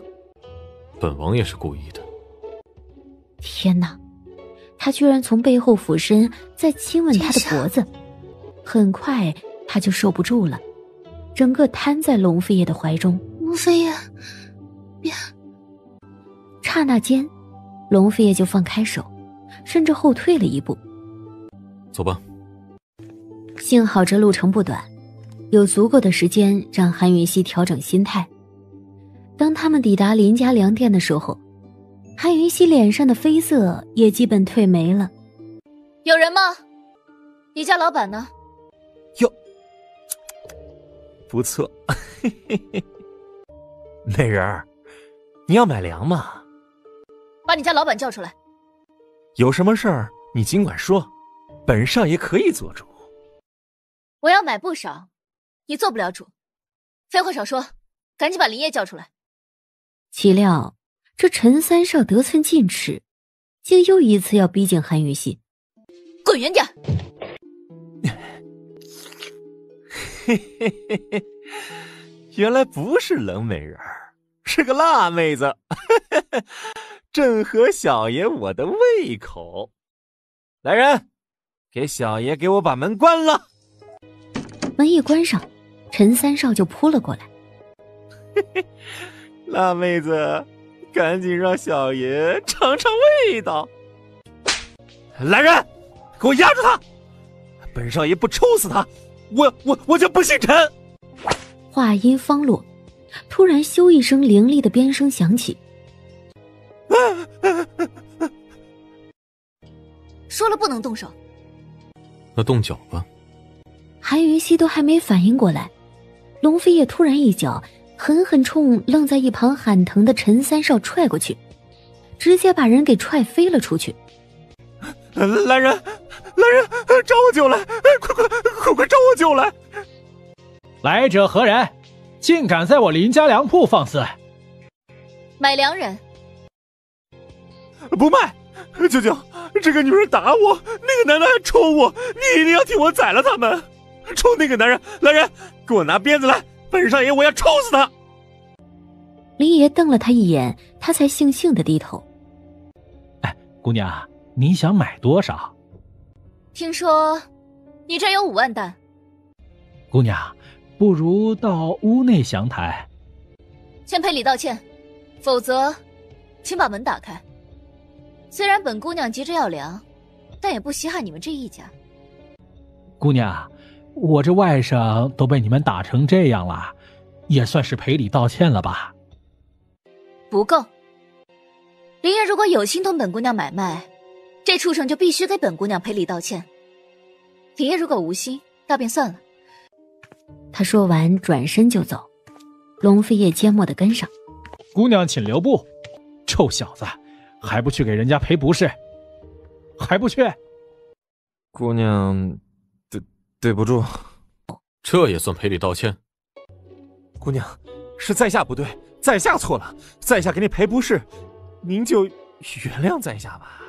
S13: 本王也是故意的。
S4: 天哪，他居然从背后俯身再亲吻他的脖子。很快他就受不住了，整个瘫在龙飞叶的怀中。
S1: 龙飞叶，别！
S4: 刹那间，龙飞叶就放开手，甚至后退了一步。
S13: 走吧。
S4: 幸好这路程不短，有足够的时间让韩云溪调整心态。当他们抵达林家粮店的时候，韩云溪脸上的绯色也基本褪没了。
S1: 有人吗？你家老板呢？
S8: 哟，不错。美人儿，你要买粮吗？
S1: 把你家老板叫出来。
S8: 有什么事儿你尽管说，本少爷可以做主。
S1: 我要买不少，你做不了主。废话少说，赶紧把林业叫出来。
S4: 岂料这陈三少得寸进尺，竟又一次要逼近韩云熙。
S1: 滚远点！
S16: 嘿嘿嘿嘿，原来不是冷美人儿，是个辣妹子，正合小爷我的胃口。来人，给小爷给我把门关了。
S4: 门一关上，陈三少就扑了过来。
S16: 嘿嘿，辣妹子，赶紧让小爷尝尝味道。来人，给我压住他！本少爷不抽死他，我就不姓陈。
S4: 话音方落，突然咻一声凌厉的鞭声响起。
S1: 说了不能动手，
S13: 那动脚吧。
S4: 韩云熙都还没反应过来，龙飞叶突然一脚狠狠冲愣在一旁喊疼的陈三少踹过去，直接把人给踹飞了出去。
S16: 来人，找我救来！快找我救来！
S3: 来者何人？竟敢在我林家粮铺放肆！
S1: 买粮人。
S16: 不卖！舅舅，这个女人打我，那个男的还抽我，你一定要替我宰了他们！抽那个男人！来人，给我拿鞭子来！本少爷我要抽死他！
S4: 林爷瞪了他一眼，他才悻悻地低头。
S3: 哎，姑娘，你想买多少？
S1: 听说你这有5万担。
S3: 姑娘，不如到屋内详谈。
S1: 先赔礼道歉，否则请把门打开。虽然本姑娘急着要粮，但也不稀罕你们这一家。
S3: 姑娘，我这外甥都被你们打成这样了，也算是赔礼道歉了吧？
S1: 不够。林爷如果有心同本姑娘买卖，这畜生就必须给本姑娘赔礼道歉。林爷如果无心，那便算了。
S4: 他说完转身就走，龙飞叶缄默地跟上。
S3: 姑娘请留步。臭小子，还不去给人家赔不是？还不去？
S16: 姑娘，对不住。
S13: 这也算赔礼道歉？
S16: 姑娘，是在下不对，在下错了，在下给你赔不是，您就原谅在下吧。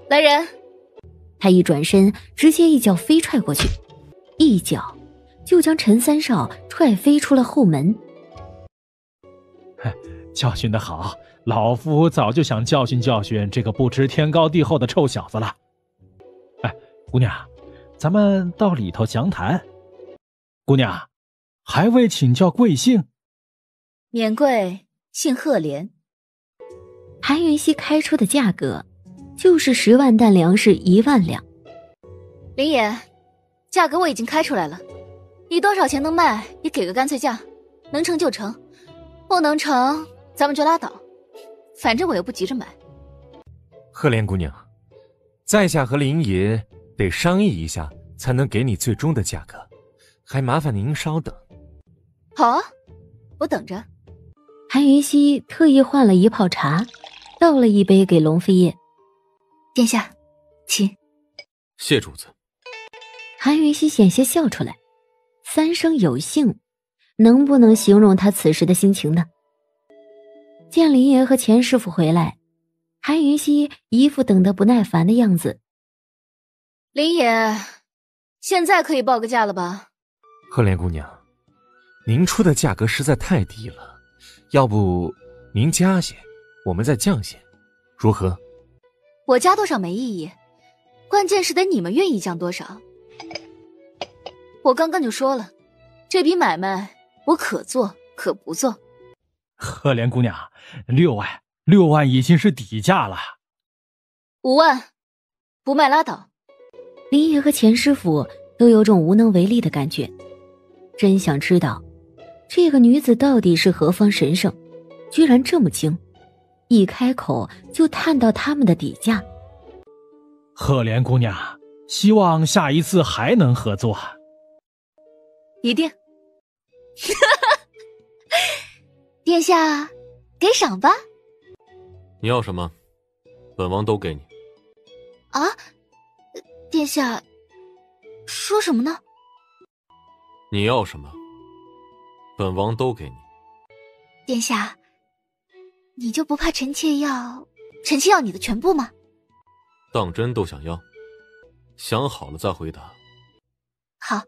S1: 来人！
S4: 他一转身，直接一脚飞踹过去，一脚就将陈三少踹飞出了后门。
S3: 教训得好，老夫早就想教训教训这个不知天高地厚的臭小子了。哎，姑娘，咱们到里头详谈。姑娘，还未请教贵姓？
S1: 免贵，姓赫连。
S4: 韩云熙开出的价格就是10万担粮食1万两。
S1: 林爷，价格我已经开出来了，你多少钱能卖也给个干脆价，能成就成，不能成咱们就拉倒，反正我又不急着买。
S16: 赫连姑娘，在下和林爷得商议一下才能给你最终的价格，还麻烦您稍等。
S1: 好啊，我等着。
S4: 韩云熙特意换了一泡茶，倒了一杯给龙飞叶。
S1: 殿下，请。
S13: 谢主子。
S4: 韩云熙险些笑出来，3声有幸，能不能形容他此时的心情呢？见林爷和钱师傅回来，韩云熙一副等得不耐烦的样子。
S1: 林爷，现在可以报个价了吧？
S16: 赫连姑娘，您出的价格实在太低了，要不您加些，我们再降些，如何？
S1: 我加多少没意义，关键是得你们愿意降多少。我刚刚就说了，这笔买卖我可做可不做。
S3: 赫连姑娘，6万已经是底价了。
S1: 5万，不卖拉倒。
S4: 林爷和钱师傅都有种无能为力的感觉，真想知道这个女子到底是何方神圣，居然这么精，一开口就探到他们的底价。
S3: 赫连姑娘，希望下一次还能合作。
S1: 一定。殿下，给赏吧。
S13: 你要什么，本王都给你。
S1: 啊，殿下，说什么呢？
S13: 你要什么，本王都给你。
S1: 殿下，你就不怕臣妾要你的全部吗？
S13: 当真都想要？想好了再回答。
S1: 好，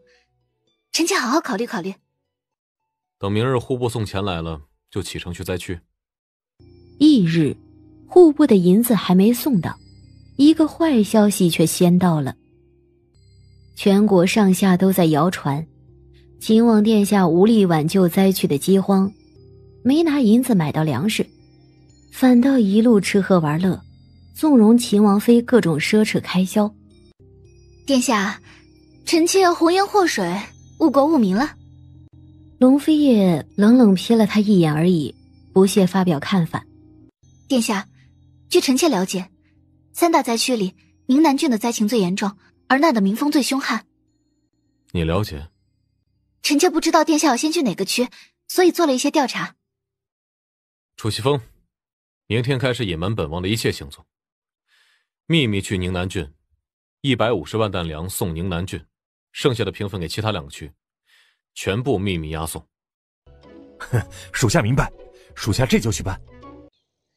S1: 臣妾好好考虑考虑。
S13: 等明日户部送钱来了，就启程去灾区。
S4: 翌日，户部的银子还没送到，一个坏消息却先到了。全国上下都在谣传，秦王殿下无力挽救灾区的饥荒，没拿银子买到粮食，反倒一路吃喝玩乐，纵容秦王妃各种奢侈开销。
S1: 殿下，臣妾红颜祸水，误国误民了。
S4: 龙飞叶冷冷瞥了他一眼而已，不屑发表看法。
S1: 殿下，据臣妾了解，3大灾区里，宁南郡的灾情最严重，而那的民风最凶悍。
S13: 你了解？
S1: 臣妾不知道殿下要先去哪个区，所以做了一些调查。
S13: 楚西风，明天开始隐瞒本王的一切行踪，秘密去宁南郡，150万担粮送宁南郡，剩下的平分给其他2个区，全部秘密押送。
S20: 属下明白，属下这就去办。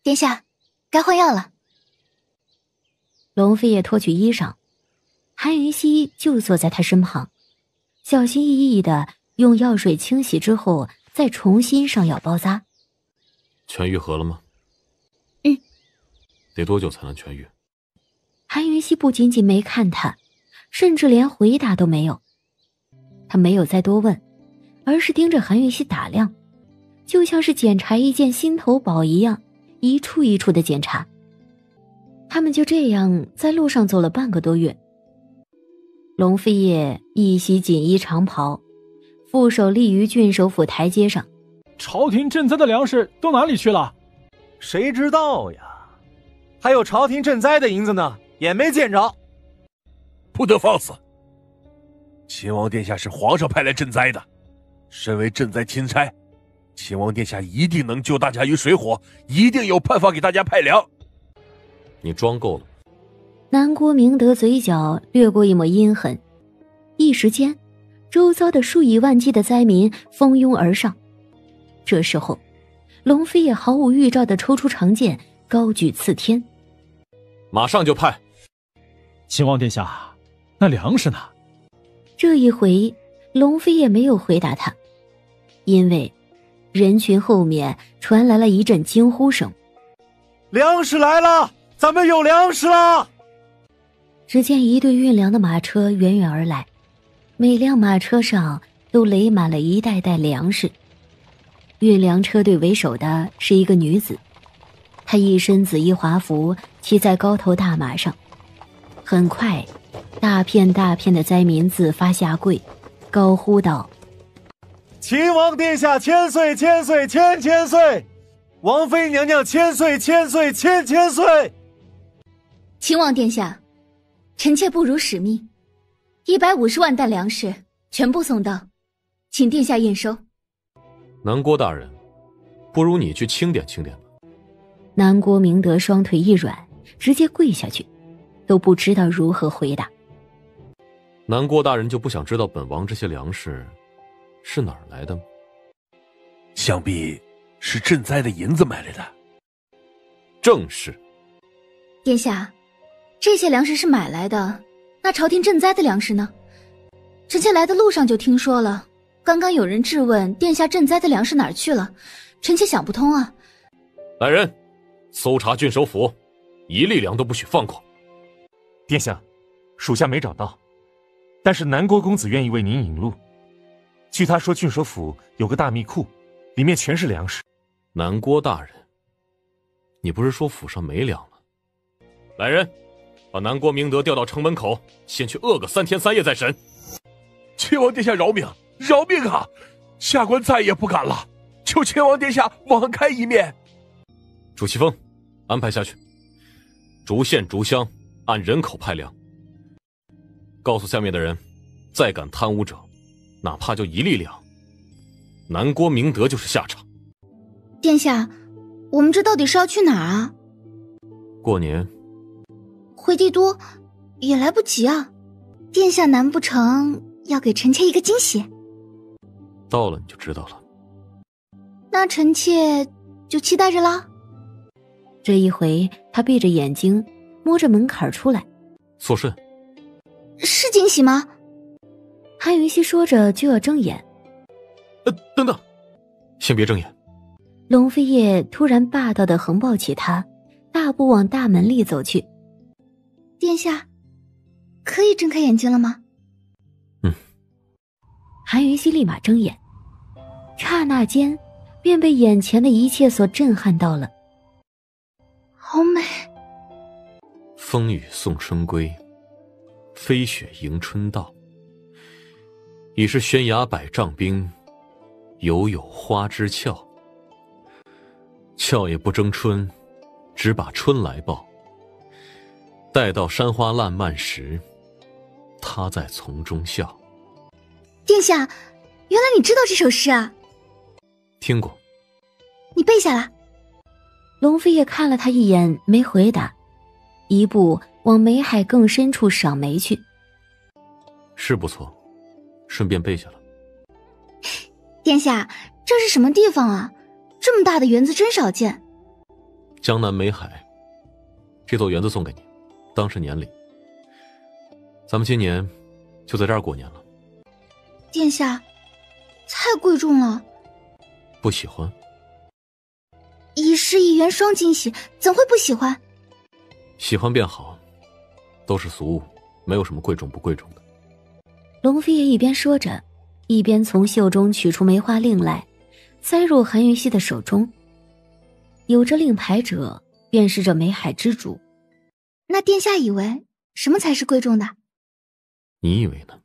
S1: 殿下，该换药了。
S4: 龙飞也脱去衣裳，韩云溪就坐在他身旁，小心翼翼地用药水清洗之后，再重新上药包扎。
S13: 全愈合了吗？得多久才能痊愈？
S4: 韩云溪不仅仅没看他，甚至连回答都没有。他没有再多问，而是盯着韩云溪打量，就像是检查一件心头宝一样，一处一处的检查。他们就这样在路上走了半个多月。龙飞叶一袭锦衣长袍，负手立于郡守府台阶上。
S3: 朝廷赈灾的粮食都哪里去了？
S22: 谁知道呀？还有朝廷赈灾的银子呢，也没见着。
S11: 不得放肆！秦王殿下是皇上派来赈灾的，身为赈灾钦差，秦王殿下一定能救大家于水火，一定有办法给大家派粮。
S13: 你装够了。
S4: 南郭明德嘴角掠过一抹阴狠，一时间，周遭的数以万计的灾民蜂拥而上。这时候，龙飞也毫无预兆地抽出长剑，高举刺天。
S13: 马上就派。
S3: 秦王殿下，那粮食呢？
S4: 这一回，龙飞也没有回答他，因为人群后面传来了一阵惊呼声：“
S22: 粮食来了！咱们有粮食了！”
S4: 只见一队运粮的马车远远而来，每辆马车上都垒满了一袋袋粮食。运粮车队为首的是一个女子，她一身紫衣华服，骑在高头大马上。很快，大片大片的灾民自发下跪，高呼道：“
S22: 秦王殿下千岁千岁千千岁，王妃娘娘千岁千岁千千岁！”
S1: 秦王殿下，臣妾不辱使命，150万担粮食全部送到，请殿下验收。
S13: 南郭大人，不如你去清点清点吧。
S4: 南郭明德双腿一软，直接跪下去，都不知道如何回答。
S13: 南郭大人就不想知道本王这些粮食是哪儿来的吗？
S11: 想必是赈灾的银子买来的。
S13: 正是。
S1: 殿下，这些粮食是买来的，那朝廷赈灾的粮食呢？臣妾来的路上就听说了，刚刚有人质问殿下赈灾的粮食哪儿去了，臣妾想不通啊。
S13: 来人，搜查郡守府，一粒粮都不许放过。
S16: 殿下，属下没找到，但是南郭公子愿意为您引路。据他说，郡守府有个大密库，里面全是粮食。
S13: 南郭大人，你不是说府上没粮了？来人，把南郭明德调到城门口，先去饿个3天3夜再审。
S11: 秦王殿下饶命，饶命啊！下官再也不敢了，求秦王殿下网开一面。
S13: 朱祁峰，安排下去，逐县逐乡按人口派粮。告诉下面的人，再敢贪污者，哪怕就1粒粮，南郭明德就是下场。
S1: 殿下，我们这到底是要去哪儿啊？
S13: 过年。
S1: 回帝都也来不及啊！殿下难不成要给臣妾一个惊喜？
S13: 到了你就知道了。
S1: 那臣妾就期待着啦。
S4: 这一回他闭着眼睛，摸着门槛出来。
S13: 肃慎。
S1: 是惊喜吗？
S4: 韩云熙说着就要睁眼。
S13: 等等，先别睁眼。
S4: 龙飞叶突然霸道地横抱起他，大步往大门里走去。
S1: 殿下，可以睁开眼睛了吗？
S4: 韩云熙立马睁眼，刹那间便被眼前的一切所震撼到了。
S1: 好美！
S13: 风雨送春归，飞雪迎春到。已是悬崖百丈冰，犹有花枝俏。俏也不争春，只把春来报。待到山花烂漫时，他在丛中笑。
S1: 殿下，原来你知道这首诗啊？
S13: 听过。
S1: 你背下来。
S4: 龙飞也看了他一眼，没回答，一步往梅海更深处赏梅去。
S13: 是不错，顺便背下了。
S1: 殿下，这是什么地方啊？这么大的园子真少见。
S13: 江南梅海，这座园子送给你，当是年礼。咱们今年就在这儿过年了。
S1: 殿下，太贵重了。
S13: 不喜欢？
S1: 一诗一园双惊喜，怎会不喜欢？
S13: 喜欢便好，都是俗物，没有什么贵重不贵重的。
S4: 龙飞也一边说着，一边从袖中取出梅花令来，塞入韩云熙的手中。有着令牌者，便是这梅海之主。
S1: 那殿下以为什么才是贵重的？
S13: 你以为呢？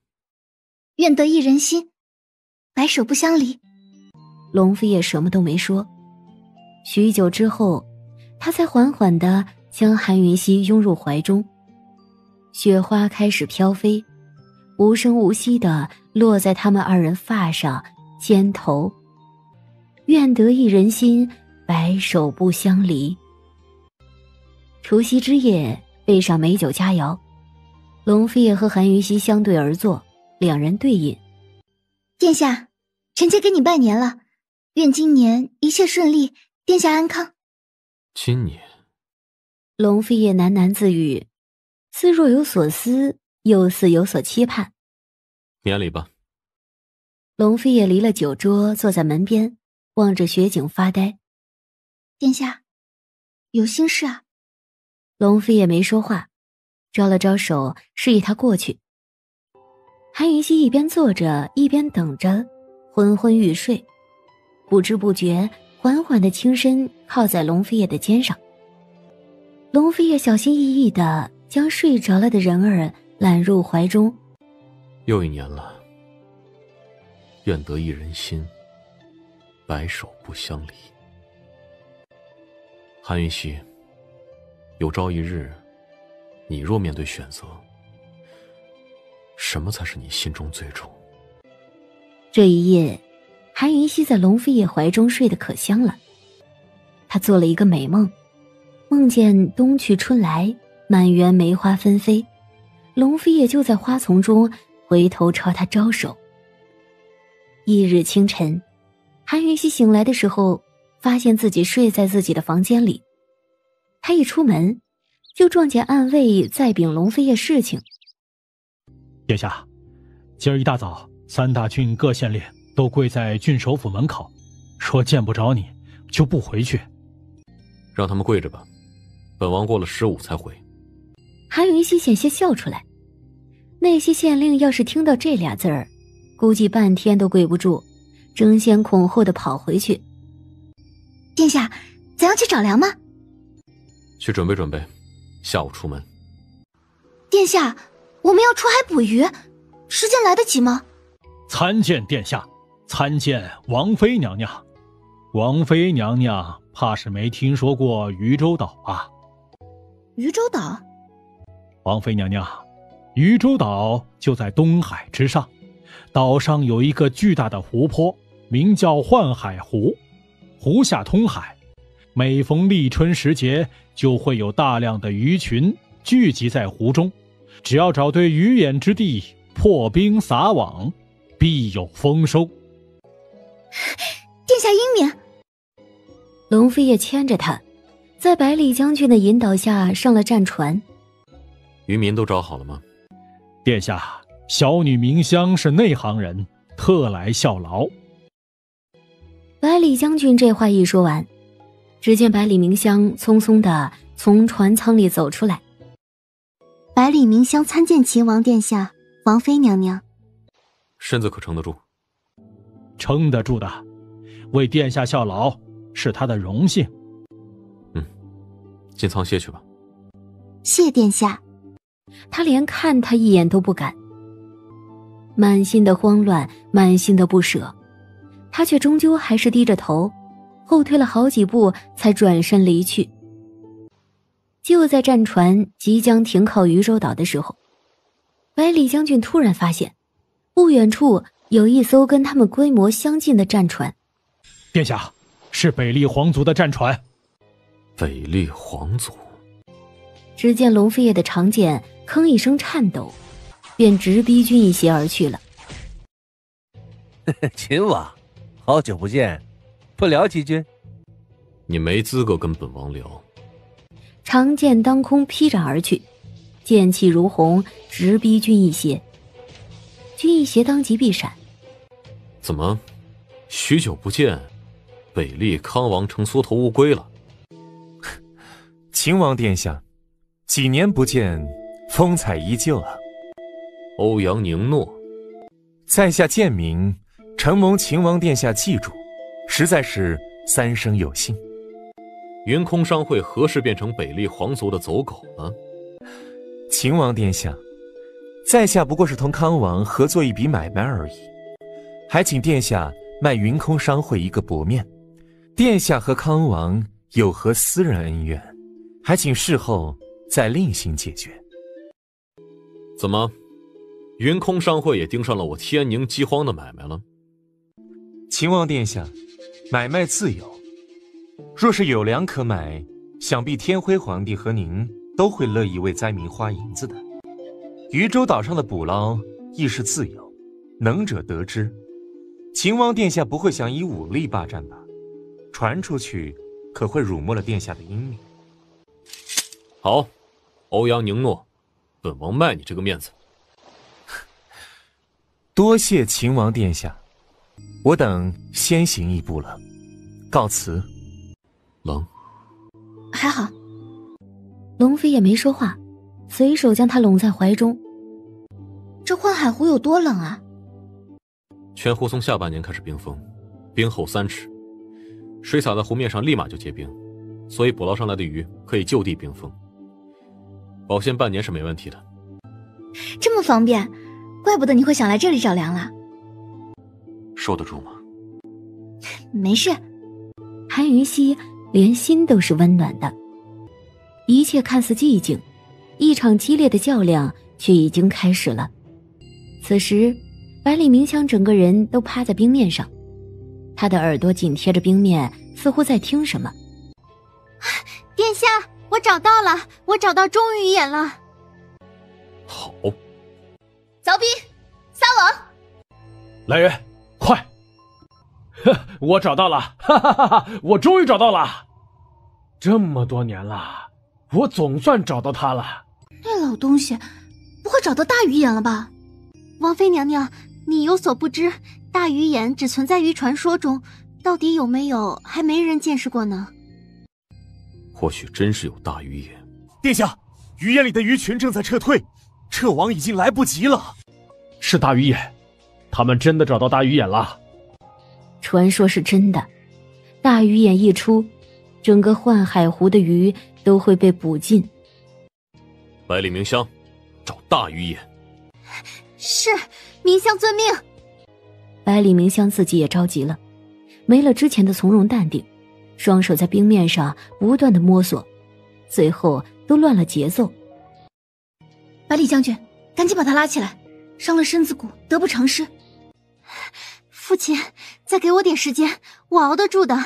S1: 愿得一人心，白首不相离。
S4: 龙飞也什么都没说。许久之后，他才缓缓地将韩云熙拥入怀中。雪花开始飘飞，无声无息地落在他们二人发上、肩头。愿得一人心，白首不相离。除夕之夜，备上美酒佳肴，龙飞也和韩云熙相对而坐，两人对饮。
S1: 殿下，臣妾给你拜年了，愿今年一切顺利，殿下安康。
S13: 今年，
S4: 龙飞也喃喃自语，似若有所思，又似有所期盼。
S13: 年礼吧。
S4: 龙飞也离了酒桌，坐在门边，望着雪景发呆。
S1: 殿下，有心事啊？
S4: 龙飞也没说话，招了招手，示意他过去。韩云熙一边坐着，一边等着，昏昏欲睡，不知不觉缓缓地轻身靠在龙飞叶的肩上。龙飞叶小心翼翼地将睡着了的人儿揽入怀中。
S13: 又一年了，愿得一人心，白首不相离。韩云熙，有朝一日，你若面对选择，什么才是你心中最重？
S4: 这一夜，韩云熙在龙飞叶怀中睡得可香了。他做了一个美梦，梦见冬去春来，满园梅花纷飞，龙飞叶就在花丛中回头朝他招手。翌日清晨，韩云熙醒来的时候，发现自己睡在自己的房间里。他一出门，就撞见暗卫在禀龙飞叶事情。
S10: 殿下，今儿一大早，3大郡各县令都跪在郡守府门口，说见不着你就不回去。
S13: 让他们跪着吧，本王过了15才回。
S4: 韩云熙险些笑出来。那些县令要是听到这俩字儿，估计半天都跪不住，争先恐后的跑回去。
S1: 殿下，咱要去找粮吗？
S13: 去准备准备，下午出门。
S1: 殿下，我们要出海捕鱼，时间来得及吗？
S10: 参见殿下，参见王妃娘娘。王妃娘娘怕是没听说过渔州岛吧？
S1: 渔州岛？
S10: 王妃娘娘，渔州岛就在东海之上，岛上有一个巨大的湖泊，名叫幻海湖，湖下通海，每逢立春时节，就会有大量的鱼群聚集在湖中，只要找对鱼眼之地，破冰撒网，必有丰收。
S1: 殿下英明。
S4: 龙飞也牵着他，在百里将军的引导下上了战船。
S13: 渔民都找好了吗？
S3: 殿下，小女明香是内行人，特来效劳。
S4: 百里将军这话一说完，只见百里明香匆匆地从船舱里走出来。
S9: 百里明香参见秦王殿下、王妃娘娘。
S13: 身子可撑得住？
S3: 撑得住的，为殿下效劳是他的荣幸。
S13: 进舱歇去吧。
S9: 谢殿下。
S4: 他连看他一眼都不敢，满心的慌乱，满心的不舍，他却终究还是低着头，后退了好几步才转身离去。就在战船即将停靠渔州岛的时候，百里将军突然发现不远处有一艘跟他们规模相近的战船。
S3: 殿下，是北厉皇族的战船。
S13: 北厉皇族。
S4: 只见龙飞叶的长剑吭一声颤抖，便直逼君一邪而去了。
S6: 秦王，好久不见，不聊几句？
S13: 你没资格跟本王聊。
S4: 长剑当空劈斩而去，剑气如虹，直逼君一邪。君一邪当即避闪。
S13: 怎么，许久不见，北厉康王成缩头乌龟了？
S16: 秦王殿下，几年不见，风采依旧啊。
S13: 欧阳宁诺，
S16: 在下贱民，承蒙秦王殿下记住，实在是三生有幸。
S13: 云空商会何时变成北厉皇族的走狗了？
S16: 秦王殿下，在下不过是同康王合作一笔买卖而已，还请殿下卖云空商会一个薄面。殿下和康王有何私人恩怨，还请事后再另行解决。
S13: 怎么，云空商会也盯上了我天宁饥荒的买卖了？
S16: 秦王殿下，买卖自由，若是有粮可买，想必天辉皇帝和您都会乐意为灾民花银子的。渔州岛上的捕捞亦是自由，能者得之。秦王殿下不会想以武力霸占吧？传出去可会辱没了殿下的英名。
S13: 好，欧阳宁诺，本王卖你这个面子。
S16: 多谢秦王殿下，我等先行一步了，告辞。
S13: 冷，
S4: 还好。龙飞也没说话，随手将他拢在怀中。
S1: 这幻海湖有多冷啊？
S13: 全湖从下半年开始冰封，冰厚3尺，水洒在湖面上立马就结冰，所以捕捞上来的鱼可以就地冰封，保鲜半年是没问题的。
S1: 这么方便，怪不得你会想来这里找粮了。
S13: 受得住吗？
S1: 没事。
S4: 韩云溪连心都是温暖的。一切看似寂静，一场激烈的较量却已经开始了。此时百里明香整个人都趴在冰面上，他的耳朵紧贴着冰面，似乎在听什么。
S9: 殿下，我找到了，我找到钟鱼眼了。
S13: 好，
S1: 凿逼，撒网。
S3: 来人，快！我找到了，哈哈哈哈！我终于找到了，这么多年了，我总算找到他了。
S1: 那老东西不会找到大鱼眼了吧？
S9: 王妃娘娘，你有所不知，大鱼眼只存在于传说中，到底有没有还没人见识过呢。
S13: 或许真是有大鱼眼。
S20: 殿下，鱼眼里的鱼群正在撤退，撤网已经来不及了。
S3: 是大鱼眼，他们真的找到大鱼眼了。
S4: 传说是真的，大鱼眼一出，整个幻海湖的鱼都会被捕尽。
S13: 百里明香，找大鱼眼。
S9: 是，明香遵命。
S4: 百里明香自己也着急了，没了之前的从容淡定，双手在冰面上不断的摸索，最后都乱了节奏。
S1: 百里将军，赶紧把他拉起来，伤了身子骨，得不偿失。
S9: 父亲，再给我点时间，我熬得住的。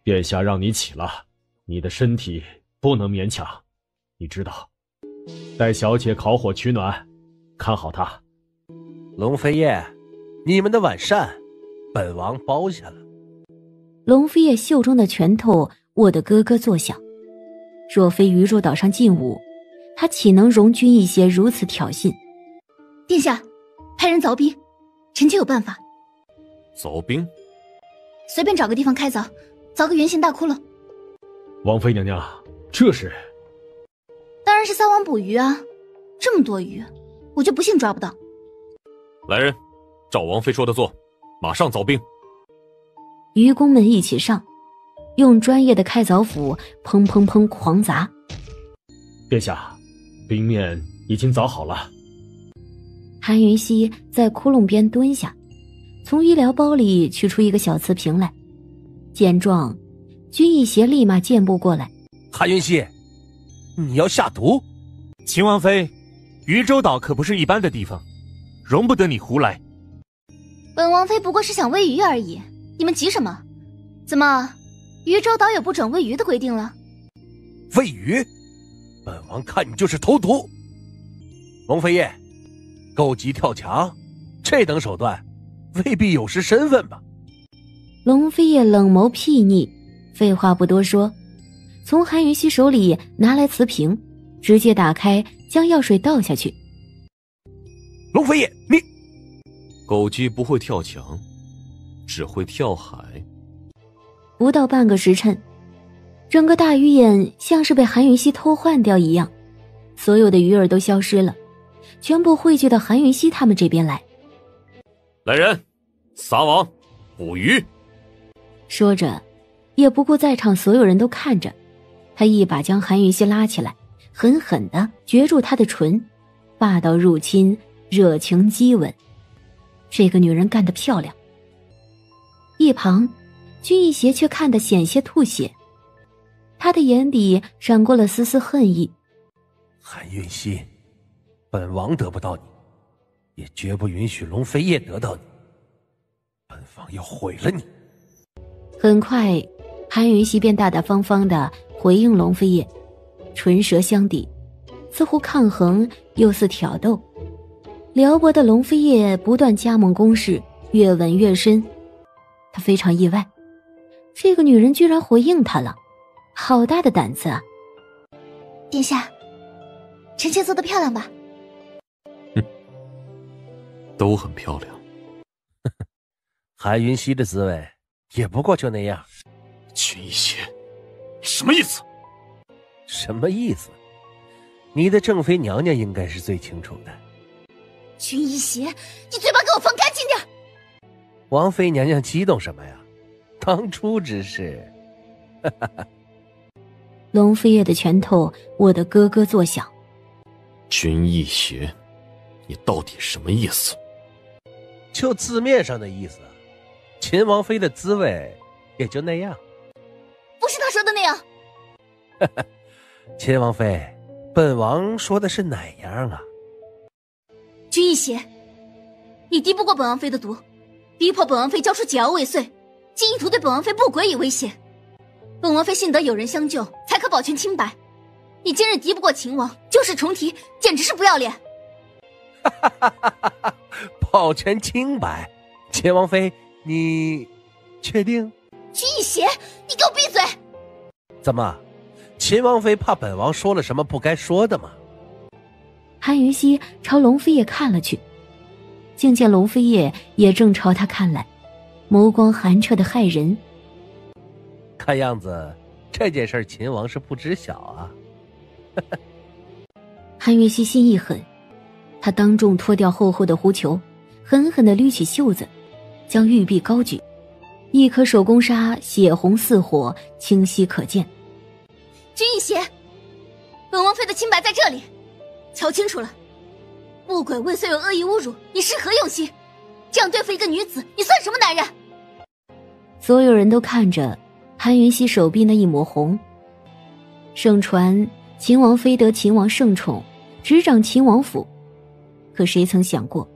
S3: 殿下让你起了，你的身体不能勉强，你知道，待小姐烤火取暖，看好她。
S6: 龙飞叶，你们的晚膳，本王包下了。
S4: 龙飞叶袖中的拳头我的哥哥坐享。若非宇宙岛上禁武，他岂能容君一邪如此挑衅？
S1: 殿下，派人凿冰，臣妾有办法。
S13: 凿冰？
S1: 随便找个地方开凿，凿个圆形大窟窿。
S10: 王妃娘娘，这是？
S1: 当然是撒网捕鱼啊！这么多鱼，我就不信抓不到。
S13: 来人，照王妃说的做，马上凿冰。
S4: 渔工们一起上，用专业的开凿斧砰砰砰狂砸。
S10: 殿下，冰面已经凿好了。
S4: 韩云溪在窟窿边蹲下，从医疗包里取出一个小瓷瓶来。见状，君逸邪立马箭步过来。
S11: 韩云溪，你要下毒？
S7: 秦王妃，渔州岛可不是一般的地方，容不得你胡来。
S1: 本王妃不过是想喂鱼而已，你们急什么？怎么，渔州岛有不准喂鱼的规定了？
S11: 喂鱼？本王看你就是投毒。龙飞叶，狗急跳墙，这等手段，未必有失身份吧？
S4: 龙飞叶冷眸睥睨，废话不多说，从韩云溪手里拿来瓷瓶，直接打开，将药水倒下去。
S11: 龙飞叶，你
S13: 狗鸡不会跳墙，只会跳海。
S4: 不到半个时辰，整个大鱼眼像是被韩云溪偷换掉一样，所有的鱼儿都消失了，全部汇聚到韩云溪他们这边来。
S13: 来人，撒网捕鱼。
S4: 说着，也不顾在场所有人都看着，他一把将韩云溪拉起来，狠狠地攫住她的唇，霸道入侵，热情激吻。这个女人干得漂亮。一旁，君逸邪却看得险些吐血，他的眼底闪过了丝丝恨意。
S11: 韩云溪，本王得不到你，也绝不允许龙飞叶得到你。本王要毁了你。
S4: 很快，韩云溪便大大方方地回应龙飞叶，唇舌相抵，似乎抗衡又似挑逗。撩拨的龙飞叶不断加盟攻势，越吻越深。他非常意外，这个女人居然回应他了，好大的胆子啊！
S1: 殿下，臣妾做得漂亮吧？
S13: 都很漂亮。
S11: 韩云溪的滋味也不过就那样。
S13: 君逸邪，什么意思？
S11: 什么意思？你的正妃娘娘应该是最清楚的。
S1: 君逸邪，你嘴巴给我放干净点！
S11: 王妃娘娘激动什么呀？当初之事。
S4: 龙飞叶的拳头，我的哥哥作响。
S13: 君逸邪，你到底什么意思？
S11: 就字面上的意思，秦王妃的滋味也就那样。
S1: 不是他说的那样。
S11: 秦王妃，本王说的是哪样啊？
S1: 君逸邪，你敌不过本王妃的毒，逼迫本王妃交出解药未遂，竟意图对本王妃不轨以威胁。本王妃幸得有人相救，才可保全清白。你今日敌不过秦王，旧事重提，简直是不要脸。
S11: 保全清白，秦王妃，你确定？
S1: 君逸邪，你给我闭嘴！
S11: 怎么，秦王妃怕本王说了什么不该说的吗？
S4: 韩云溪朝龙飞叶看了去，竟见龙飞叶也正朝他看来，眸光寒彻的骇人。
S11: 看样子这件事秦王是不知晓啊。
S4: 韩云溪心一狠，他当众脱掉厚厚的狐裘，狠狠地捋起袖子，将玉臂高举，一颗手工纱血红似火，清晰可见。
S1: 君逸邪，本王妃的清白在这里，瞧清楚了，不轨未遂有恶意侮辱，你是何用心？这样对付一个女子，你算什么男人？
S4: 所有人都看着韩云溪手臂那一抹红。盛传秦王妃得秦王圣宠，执掌秦王府，可谁曾想过，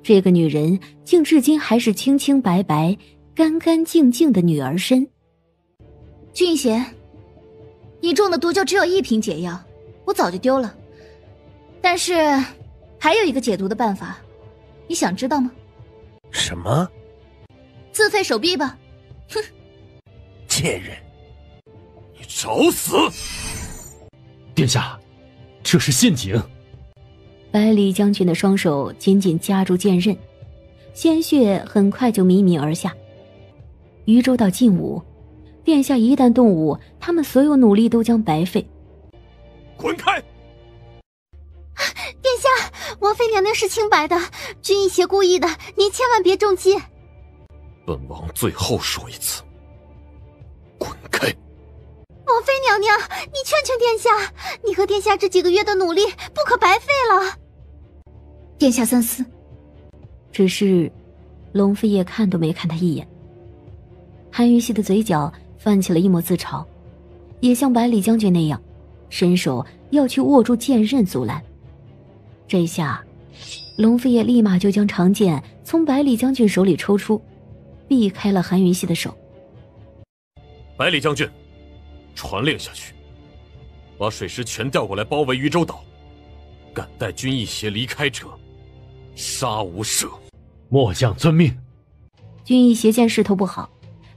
S4: 这个女人竟至今还是清清白白、干干净净的女儿身。
S1: 君逸邪，你中的毒就只有一瓶解药，我早就丢了。但是还有一个解毒的办法，你想知道吗？
S11: 什么？
S1: 自废手臂吧。哼！
S11: 贱人！
S13: 你找死！
S10: 殿下，这是陷阱。
S4: 百里将军的双手紧紧夹住剑刃，鲜血很快就弥弥而下。余州道禁武，殿下一旦动武，他们所有努力都将白费。
S13: 滚开！
S9: 殿下，王妃娘娘是清白的，君逸邪故意的，您千万别中计。
S13: 本王最后说一次，滚开！
S9: 王妃娘娘，你劝劝殿下，你和殿下这几个月的努力不可白费了。
S1: 殿下三思。
S4: 只是龙飞叶看都没看他一眼。韩云熙的嘴角泛起了一抹自嘲，也像百里将军那样伸手要去握住剑刃阻拦。这下龙飞叶立马就将长剑从百里将军手里抽出，避开了韩云熙的手。
S13: 百里将军，传令下去，把水师全调过来包围渝州岛，敢带军逸邪离开者，杀无赦。
S10: 末将遵命。
S4: 军逸邪见势头不好，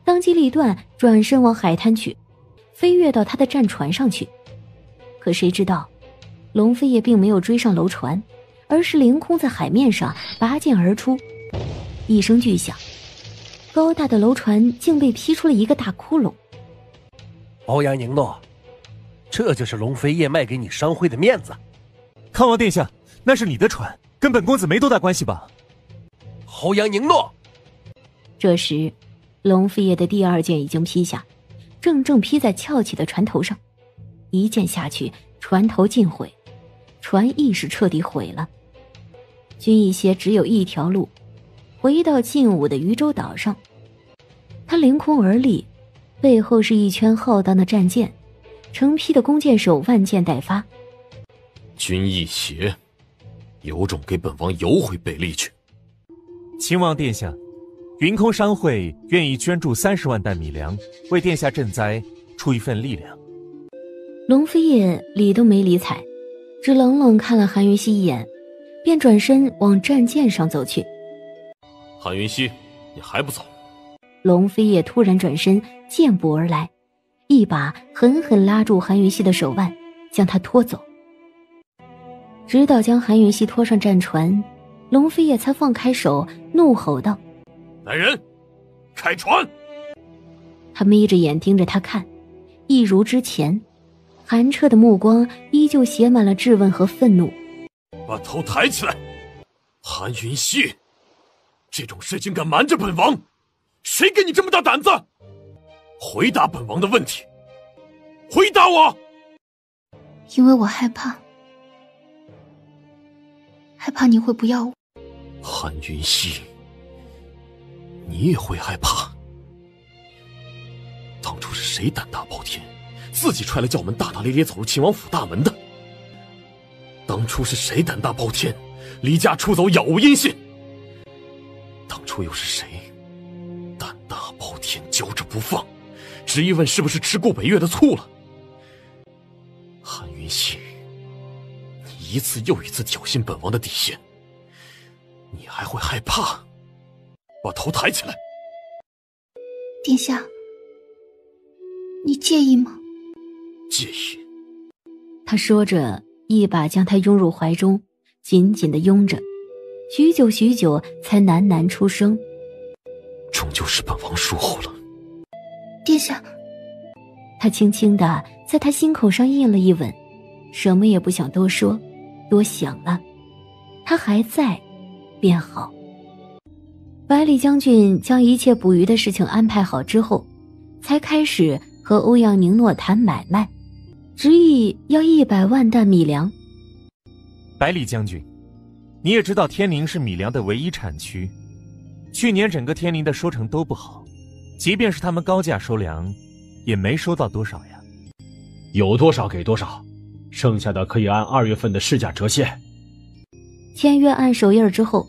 S4: 当机立断转身往海滩去，飞跃到他的战船上去。可谁知道龙飞叶并没有追上楼船，而是凌空在海面上拔剑而出，一声巨响，高大的楼船竟被劈出了一个大窟窿。
S11: 欧阳宁诺，这就是龙飞叶卖给你商会的面子。
S7: 康王殿下，那是你的船，跟本公子没多大关系吧？
S11: 欧阳宁诺。
S4: 这时龙飞叶的第二剑已经劈下，正劈在翘起的船头上，一剑下去，船头尽毁，船亦是彻底毁了。军逸邪只有一条路，回到禁武的渝州岛上。他凌空而立，背后是一圈浩荡的战舰，成批的弓箭手万箭待发。
S13: 军逸邪，有种给本王游回北利去！
S16: 秦王殿下，云空商会愿意捐助30万担米粮，为殿下赈灾出一份力量。
S4: 龙飞叶理都没理睬，只冷冷看了韩云熙一眼，便转身往战舰上走去。
S13: 韩云熙，你还不走？
S4: 龙飞叶突然转身，箭步而来，一把狠狠拉住韩云熙的手腕，将他拖走。直到将韩云熙拖上战船，龙飞叶才放开手，怒吼道：
S13: 来人，开船！
S4: 他眯着眼盯着他看，一如之前，寒彻的目光依旧写满了质问和愤怒。
S13: 把头抬起来！韩云熙，这种事情敢瞒着本王，谁给你这么大胆子？回答本王的问题，回答我！
S1: 因为我害怕你会不要我。
S13: 韩云熙，你也会害怕？当初是谁胆大包天，自己踹了轿门，大大咧咧走入秦王府大门的？当初是谁胆大包天，离家出走，杳无音信？当初又是谁胆大包天，揪着不放，只一问是不是吃过北岳的醋了？韩云熙，你一次又一次挑衅本王的底线，你还会害怕？把头抬起来！
S1: 殿下，你介意吗？
S13: 介意。
S4: 他说着，一把将他拥入怀中，紧紧地拥着，许久许久才喃喃出声：
S13: 终究是本王疏忽了。
S1: 殿下。
S4: 他轻轻地在他心口上印了一吻，什么也不想多说多想了，他还在便好。百里将军将一切捕鱼的事情安排好之后，才开始和欧阳宁诺谈买卖，执意要100万担米粮。
S16: 百里将军，你也知道天宁是米粮的唯一产区，去年整个天宁的收成都不好，即便是他们高价收粮，也没收到多少呀。
S10: 有多少给多少，剩下的可以按2月份的市价折现。
S4: 签约按手印之后，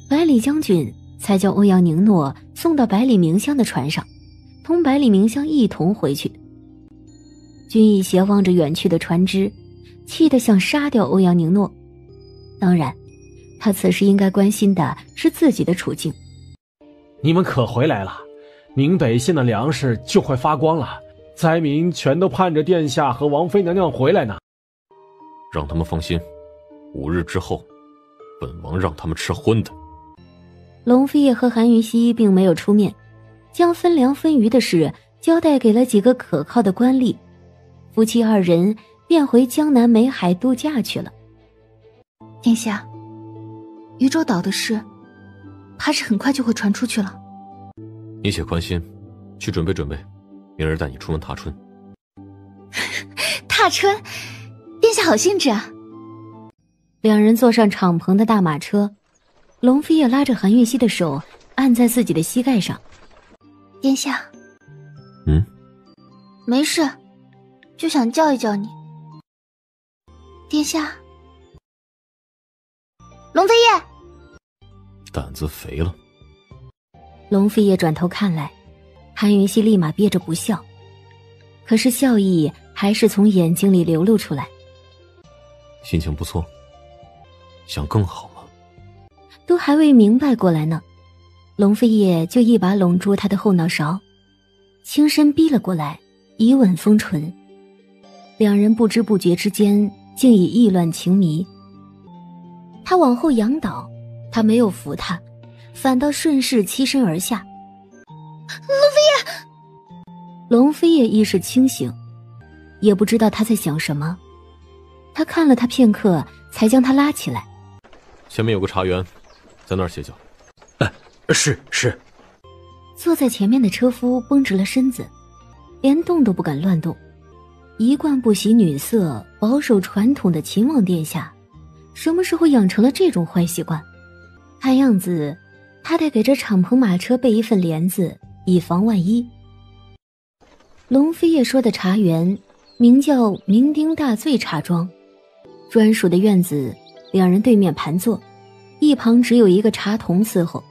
S4: 百里将军才将欧阳宁诺送到百里明香的船上，同百里明香一同回去。军逸邪望着远去的船只，气得想杀掉欧阳宁诺。当然，他此时应该关心的是自己的处境。
S10: 你们可回来了，宁北县的粮食就快发光了，灾民全都盼着殿下和王妃娘娘回来呢。
S13: 让他们放心，5日之后，本王让他们吃荤的。
S4: 龙飞叶和韩云熙并没有出面，将分粮分鱼的事交代给了几个可靠的官吏，夫妻2人便回江南梅海度假去了。
S1: 殿下，渔州岛的事，怕是很快就会传出去了。
S13: 你且宽心，去准备准备，明儿带你出门踏春。
S1: 踏春，殿下好兴致啊！
S4: 两人坐上敞篷的大马车，龙飞也拉着韩云熙的手，按在自己的膝盖上。
S1: 殿下，没事，就想叫一叫你。殿下，龙飞叶，
S13: 胆子肥了。
S4: 龙飞叶转头看来，韩云熙立马憋着不笑，可是笑意还是从眼睛里流露出来。
S13: 心情不错，想更好吗？
S4: 都还未明白过来呢，龙飞叶就一把拢住他的后脑勺，轻身逼了过来，以吻封唇。两人不知不觉之间竟已意乱情迷。他往后仰倒，他没有扶他，反倒顺势栖身而下。龙飞叶意识清醒，也不知道他在想什么。他看了他片刻，才将他拉起来。
S13: 前面有个茶园，在那儿歇脚。
S10: 是。
S4: 坐在前面的车夫绷直了身子，连动都不敢乱动。一贯不喜女色、保守传统的秦王殿下，什么时候养成了这种坏习惯？看样子，他得给这敞篷马车备一份帘子，以防万一。龙飞叶说的茶园名叫酩酊大醉茶庄，专属的院子，两人对面盘坐，一旁只有一个茶童伺候。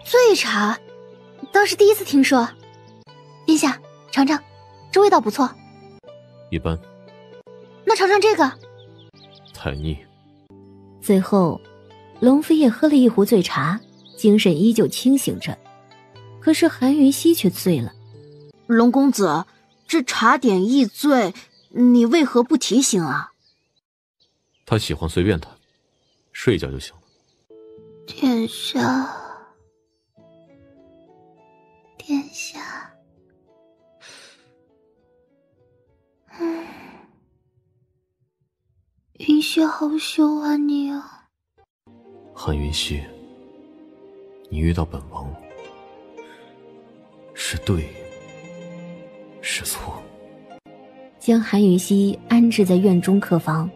S1: 醉茶，倒是第一次听说。殿下，尝尝，这味道不错。
S13: 一般。
S1: 那尝尝这个。
S13: 太腻。
S4: 最后，龙飞叶喝了一壶醉茶，精神依旧清醒着，可是韩云熙却醉了。
S5: 龙公子，这茶点易醉，你为何不提醒啊？
S13: 他喜欢随便他，睡一觉就行了。
S1: 殿下，殿下，云溪好羞啊你啊！
S13: 韩云溪，你遇到本王是对是错？
S4: 将韩云熙安置在院中客房，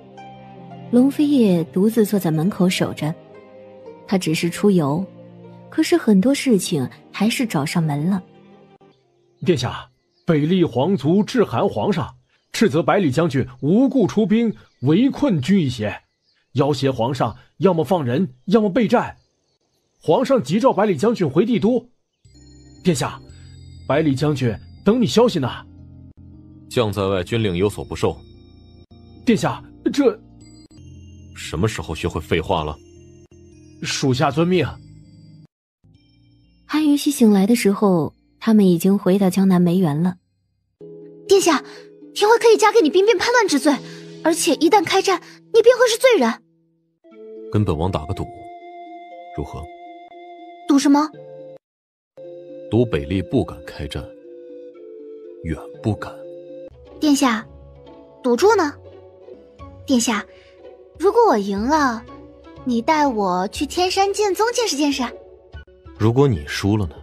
S4: 龙飞叶独自坐在门口守着。他只是出游，可是很多事情还是找上门了。
S10: 殿下，北利皇族致函皇上，斥责百里将军无故出兵围困军一协，要挟皇上要么放人，要么备战。皇上急召百里将军回帝都。殿下，百里将军等你消息呢。
S13: 将在外，军令有所不受。
S10: 殿下，这
S13: 什么时候学会废话了？
S10: 属下遵命。
S4: 韩云熙醒来的时候，他们已经回到江南梅园了。
S1: 殿下，田惠可以加给你兵变叛乱之罪，而且一旦开战，你便会是罪人。
S13: 跟本王打个赌，如何？
S1: 赌什么？
S13: 赌北利不敢开战，远不敢。
S1: 殿下，赌注呢？殿下，如果我赢了，你带我去天山剑宗见识见识。
S13: 如果你输了呢？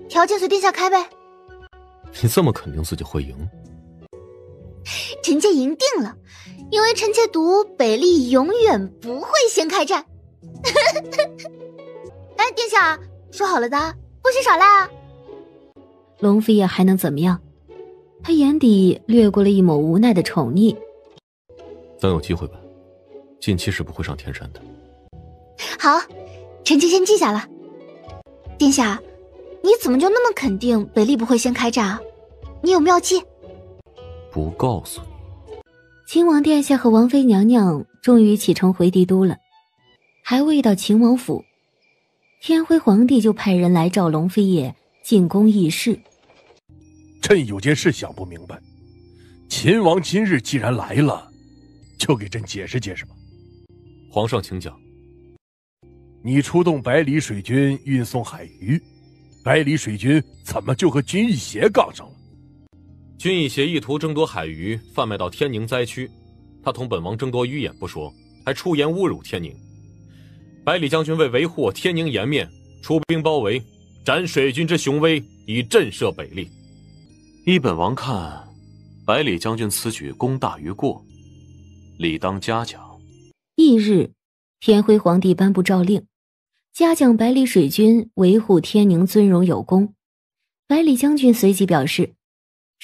S1: 条件随殿下开呗。
S13: 你这么肯定自己会赢？
S1: 臣妾赢定了，因为臣妾赌北利永远不会先开战。哎，殿下，说好了的，不许耍赖啊！
S4: 龙飞叶还能怎么样？他眼底掠过了一抹无奈的宠溺。
S13: 等有机会吧，近期是不会上天山的。
S1: 好，臣妾先记下了。殿下，你怎么就那么肯定北利不会先开战啊？你有妙计？
S13: 不告诉你。
S4: 秦王殿下和王妃娘娘终于启程回帝都了，还未到秦王府，天辉皇帝就派人来召龙飞叶进宫议事。
S11: 朕有件事想不明白。秦王今日既然来了，就给朕解释解释吧。
S13: 皇上请讲。
S11: 你出动百里水军运送海鱼，百里水军怎么就和军义协杠上了？
S13: 军义协意图争夺海鱼，贩卖到天宁灾区。他同本王争夺鱼眼不说，还出言侮辱天宁。百里将军为维护天宁颜面，出兵包围，斩水军之雄威，以震慑北利。
S17: 依本王看，百里将军此举功大于过，理当嘉奖。
S4: 翌日，天辉皇帝颁布诏令，嘉奖百里水军维护天宁尊荣有功。百里将军随即表示，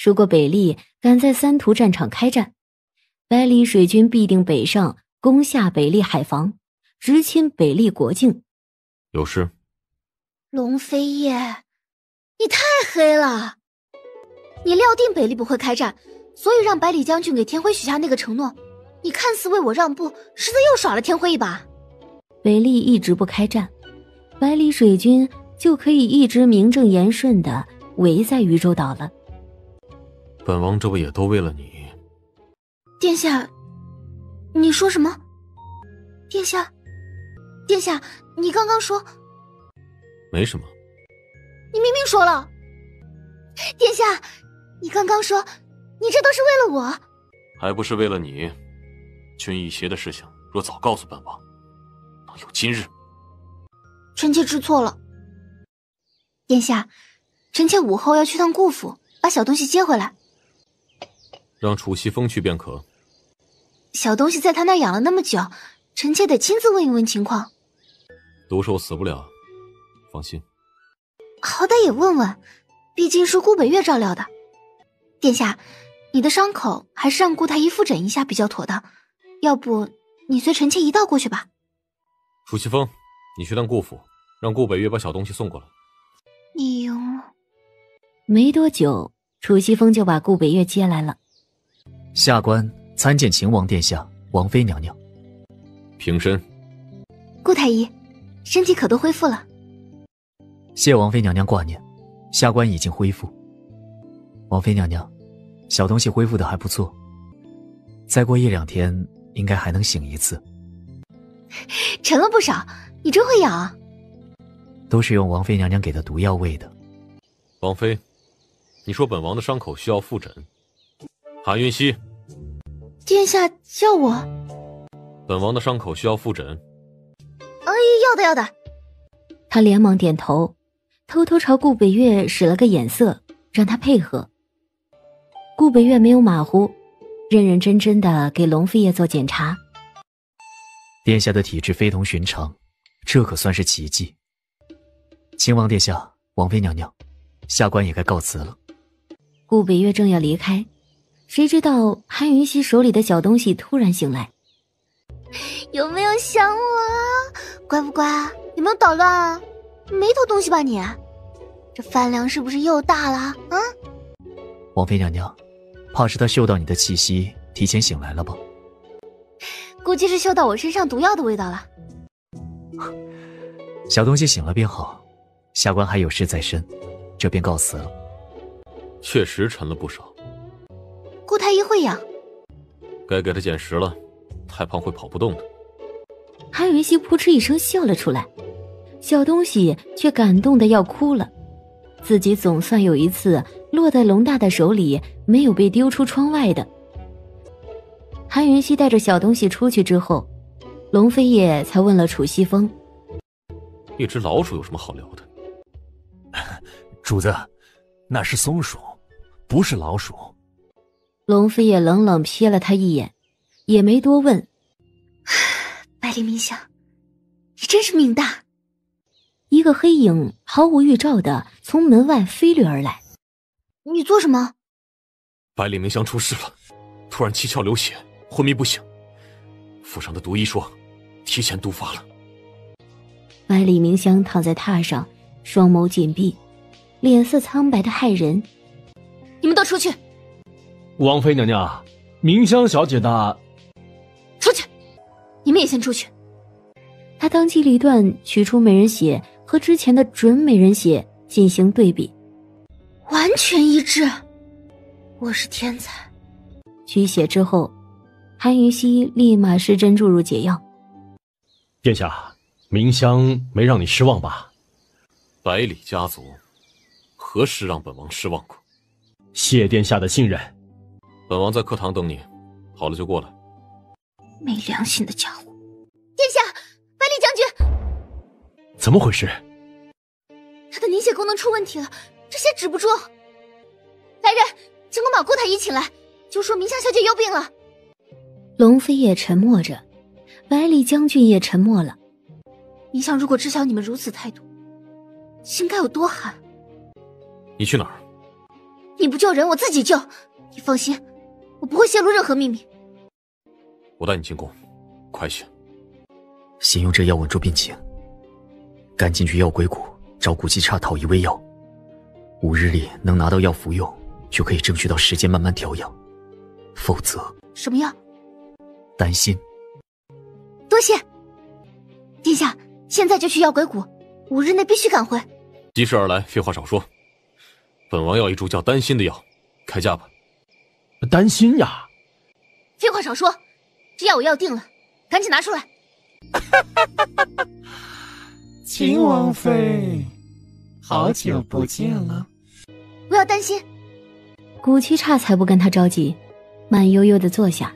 S4: 如果北利敢在三屠战场开战，百里水军必定北上攻下北利海防，直侵北利国境。
S13: 有事？
S1: 龙飞叶，你太黑了！你料定北利不会开战，所以让百里将军给天辉许下那个承诺。你看似为我让步，实则又耍了天辉一把。
S4: 北利一直不开战，百里水军就可以一直名正言顺地围在渝州岛了。
S13: 本王这不也都为了你？
S1: 殿下，你说什么？殿下，你刚刚说……
S13: 没什么。
S1: 你明明说了。殿下，你刚刚说，你这都是为了我。
S17: 还不是为了你？军义协的事情，若早告诉本王，能有今日。
S1: 臣妾知错了。殿下，臣妾午后要去趟顾府，把小东西接回来。
S13: 让楚西风去便可。
S1: 小东西在他那养了那么久，臣妾得亲自问一问情况。
S13: 毒兽死不了，放心。
S1: 好歹也问问，毕竟是顾北月照料的。殿下，你的伤口还是让顾太医复诊一下比较妥当，要不你随臣妾一道过去吧。
S13: 楚西风，你去趟顾府，让顾北月把小东西送过来。
S1: 你赢了。
S4: 没多久，楚西风就把顾北月接来了。
S8: 下官参见秦王殿下、王妃娘娘。
S13: 平身。
S1: 顾太医，身体可都恢复了？
S8: 谢王妃娘娘挂念，下官已经恢复。王妃娘娘，小东西恢复的还不错，再过1-2天应该还能醒一次。
S1: 沉了不少，你真会养啊。
S8: 都是用王妃娘娘给的毒药喂的。
S13: 王妃，你说本王的伤口需要复诊。韩云溪，
S1: 殿下叫我。
S13: 本王的伤口需要复诊。
S1: 要的。
S4: 他连忙点头，偷偷朝顾北月使了个眼色，让他配合。顾北月没有马虎，认认真真的给龙飞叶做检查。
S8: 殿下的体质非同寻常，这可算是奇迹。秦王殿下、王妃娘娘，下官也该告辞了。
S4: 顾北月正要离开，谁知道韩云溪手里的小东西突然醒来。
S1: 有没有想我啊？乖不乖？有没有捣乱啊？没偷东西吧你？这饭量是不是又大了啊？
S8: 王妃娘娘，怕是他嗅到你的气息，提前醒来了吧？
S1: 估计是嗅到我身上毒药的味道了。
S8: 小东西醒了便好，下官还有事在身，这便告辞了。
S13: 确实沉了不少。
S1: 顾太医会养，
S13: 该给他减食了，太胖会跑不动的。
S4: 韩云溪扑哧一声笑了出来，小东西却感动得要哭了。自己总算有一次落在龙大的手里，没有被丢出窗外的。韩云溪带着小东西出去之后，龙飞叶才问了楚西风：
S13: 一只老鼠有什么好聊的？
S11: 主子，那是松鼠，不是老鼠。
S4: 龙飞叶冷冷瞥了他一眼，也没多问。
S1: 百里明香，你真是命大。
S4: 一个黑影毫无预兆的从门外飞掠而来。
S1: 你做什么？
S13: 百里明香出事了，突然七窍流血，昏迷不醒。府上的毒医说，提前毒发了。
S4: 百里明香躺在榻上，双眸紧闭，脸色苍白的骇人。
S1: 你们都出去！
S3: 王妃娘娘，明香小姐的……
S1: 出去！你们也先出去。
S4: 他当机立断，取出美人血和之前的准美人血进行对比，
S1: 完全一致。我是天才。
S4: 取血之后，韩云熙立马施针注入解药。
S15: 殿下，明香没让你失望吧？
S13: 百里家族何时让本王失望过？
S15: 谢殿下的信任。
S13: 本王在课堂等你，好了就过来。
S1: 没良心的家伙！殿下，百里将军，
S15: 怎么回事？
S1: 他的凝血功能出问题了，这些止不住。来人，请快把顾太医请来，就说明香小姐有病了。
S4: 龙飞也沉默着，百里将军也沉默了。
S1: 明香如果知晓你们如此态度，心该有多寒。
S13: 你去哪儿？
S1: 你不救人，我自己救。你放心，我不会泄露任何秘密。
S13: 我带你进宫，快些。
S8: 先用这药稳住病情，赶紧去药鬼谷找古七叉讨一味药。5日里能拿到药服用，就可以争取到时间慢慢调养。否则，
S1: 什么药？
S8: 担心。
S1: 多谢殿下，现在就去药鬼谷，5日内必须赶回。
S13: 及时而来，废话少说。本王要一株叫丹心的药，开价吧。
S15: 丹心呀！
S1: 废话少说，这药我要定了，赶紧拿出来。
S19: 秦王妃，好久不见了。
S1: 我要丹心。
S4: 古七叉才不跟他着急，慢悠悠地坐下，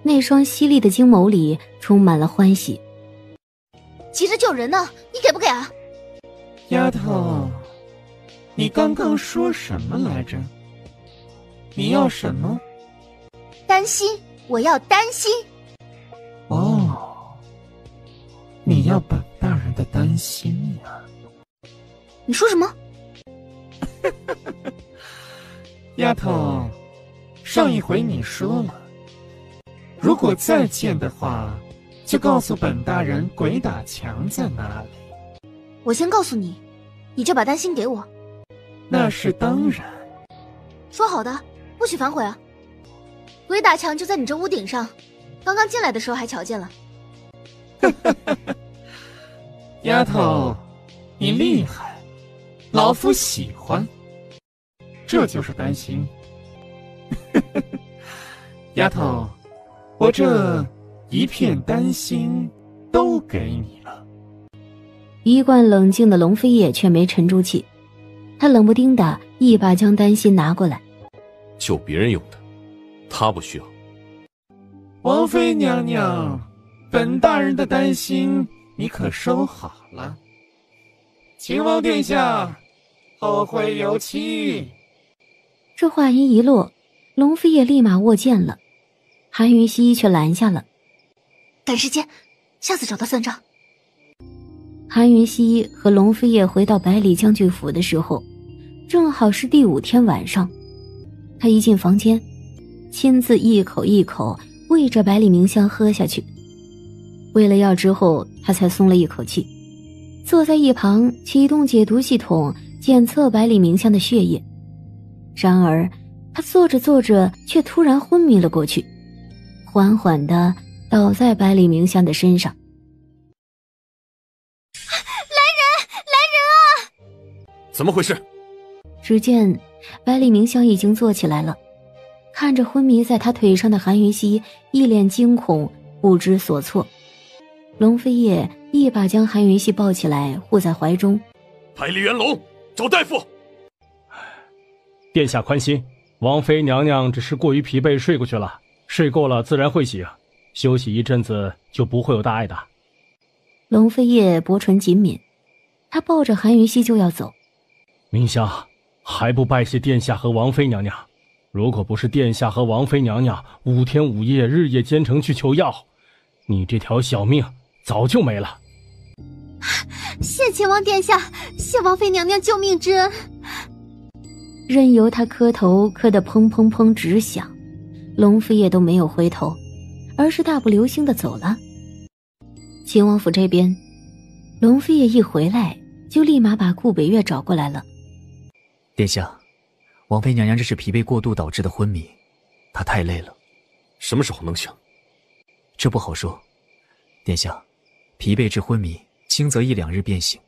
S4: 那双犀利的睛眸里充满了欢喜。
S1: 急着救人呢，你给不给啊？
S19: 丫头，你刚刚说什么来着？你要什么？
S1: 丹心，我要丹心。
S19: 哦，你要本大人的丹心呀？
S1: 你说什么？
S19: 丫头，上一回你说了，如果再见的话，就告诉本大人鬼打墙在哪里。
S1: 我先告诉你，你就把丹心给我。
S19: 那是当然。
S1: 说好的，不许反悔啊！鬼打墙就在你这屋顶上，刚刚进来的时候还瞧见了。
S19: 丫头，你厉害，老夫喜欢。这就是丹心。丫头，我这一片丹心都给你了。
S4: 一贯冷静的龙飞叶却没沉住气，他冷不丁的一把将丹心拿过来。
S13: 救别人用的，他不需要。
S19: 王妃娘娘，本大人的丹心你可收好了。秦王殿下，后会有期。
S4: 这话音一落，龙飞叶立马握剑了，韩云熙却拦下了。
S1: 赶时间，下次找他算账。
S4: 韩云熙和龙飞叶回到百里将军府的时候，正好是第5天晚上。他一进房间，亲自一口一口喂着百里明香喝下去。喂了药之后，他才松了一口气，坐在一旁启动解毒系统检测百里明香的血液。然而他坐着坐着却突然昏迷了过去，缓缓地倒在百里明香的身上。
S1: 来人啊！
S13: 怎么回事？
S4: 只见百里明香已经坐起来了，看着昏迷在他腿上的韩云熙，一脸惊恐不知所措。龙飞叶一把将韩云熙抱起来护在怀中。
S13: 百里元龙，找大夫。
S15: 殿下宽心，王妃娘娘只是过于疲惫睡过去了，睡够了自然会醒，休息一阵子就不会有大碍的。
S4: 龙飞叶薄唇紧抿，他抱着韩云熙就要走。
S15: 明香，还不拜谢殿下和王妃娘娘，如果不是殿下和王妃娘娘5天5夜日夜兼程去求药，你这条小命早就没了。
S9: 谢秦王殿下，谢王妃娘娘救命之恩。
S4: 任由他磕头磕得砰砰砰直响，龙飞叶都没有回头，而是大步流星地走了。秦王府这边，龙飞叶一回来就立马把顾北月找过来了。
S8: 殿下，王妃娘娘这是疲惫过度导致的昏迷，她太累了。
S13: 什么时候能醒？
S8: 这不好说。殿下，疲惫致昏迷，轻则1-2日便醒，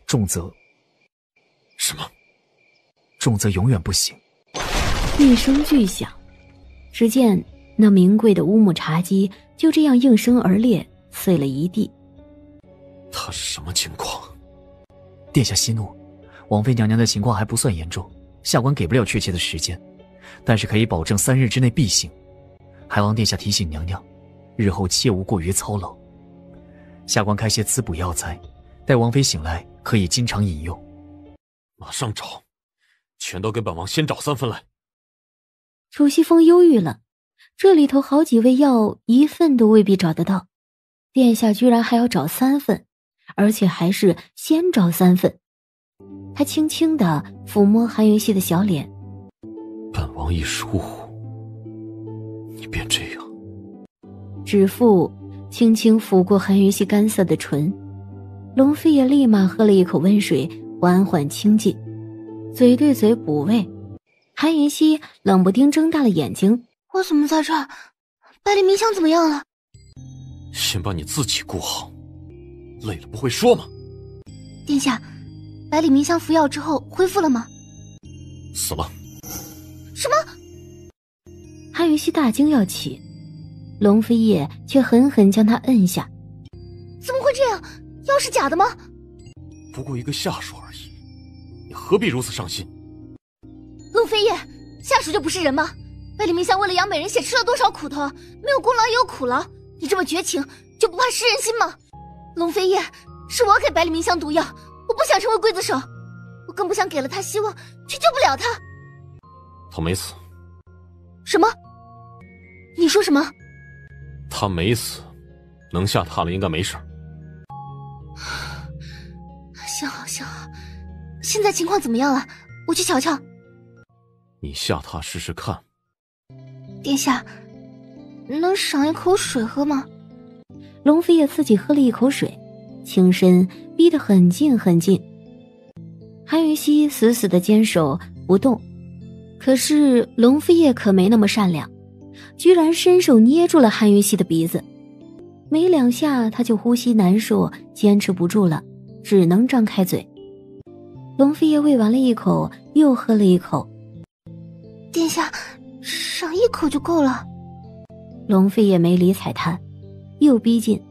S8: 重则……
S13: 什么？
S8: 重则永远不醒。
S4: 一声巨响，只见那名贵的乌木茶几就这样应声而裂，碎了一地。
S7: 他是什么情况？
S8: 殿下息怒，王妃娘娘的情况还不算严重，下官给不了确切的时间，但是可以保证3日之内必醒。还望殿下提醒娘娘，日后切勿过于操劳。下官开些滋补药材，待王妃醒来可以经常饮用。
S7: 马上找，全都给本王先找3份来。
S4: 楚西风忧郁了，这里头好几味药1份都未必找得到，殿下居然还要找3份，而且还是先找3份。他轻轻地抚摸韩云熙的小脸，
S7: 本王一时误会，你便这样。
S4: 指腹轻轻抚过韩云熙干涩的唇，龙飞也立马喝了一口温水，缓缓清静，嘴对嘴补胃。韩云熙冷不丁睁大了眼睛，
S1: 我怎么在这儿？百里明香怎么样了？
S7: 先把你自己顾好，累了不会说吗？
S1: 殿下，百里明香服药之后恢复了吗？
S7: 死了。
S1: 什么？
S4: 韩云熙大惊要起，龙飞叶却狠狠将他摁下。
S1: 怎么会这样？药是假的吗？
S7: 不过一个下属而已，你何必如此伤心？
S1: 龙飞叶，下属就不是人吗？百里明香为了养美人血吃了多少苦头，没有功劳也有苦劳，你这么绝情，就不怕失人心吗？龙飞叶，是我给百里明香毒药，我不想成为刽子手，我更不想给了他希望，却救不了他。
S7: 他没死。
S1: 什么？你说什么？
S7: 他没死，能下榻了应该没事。
S1: 幸好幸好，现在情况怎么样了？我去瞧瞧。
S7: 你下榻试试看。
S1: 殿下，能赏一口水喝吗？
S4: 龙飞也自己喝了一口水，轻身逼得很近很近。韩云熙死死地坚守不动，可是龙飞叶可没那么善良，居然伸手捏住了韩云熙的鼻子，没2下他就呼吸难受，坚持不住了，只能张开嘴。龙飞叶喂完了一口，又喝了一口。
S1: 殿下，赏一口就够了。
S4: 龙飞也没理睬他，又逼近，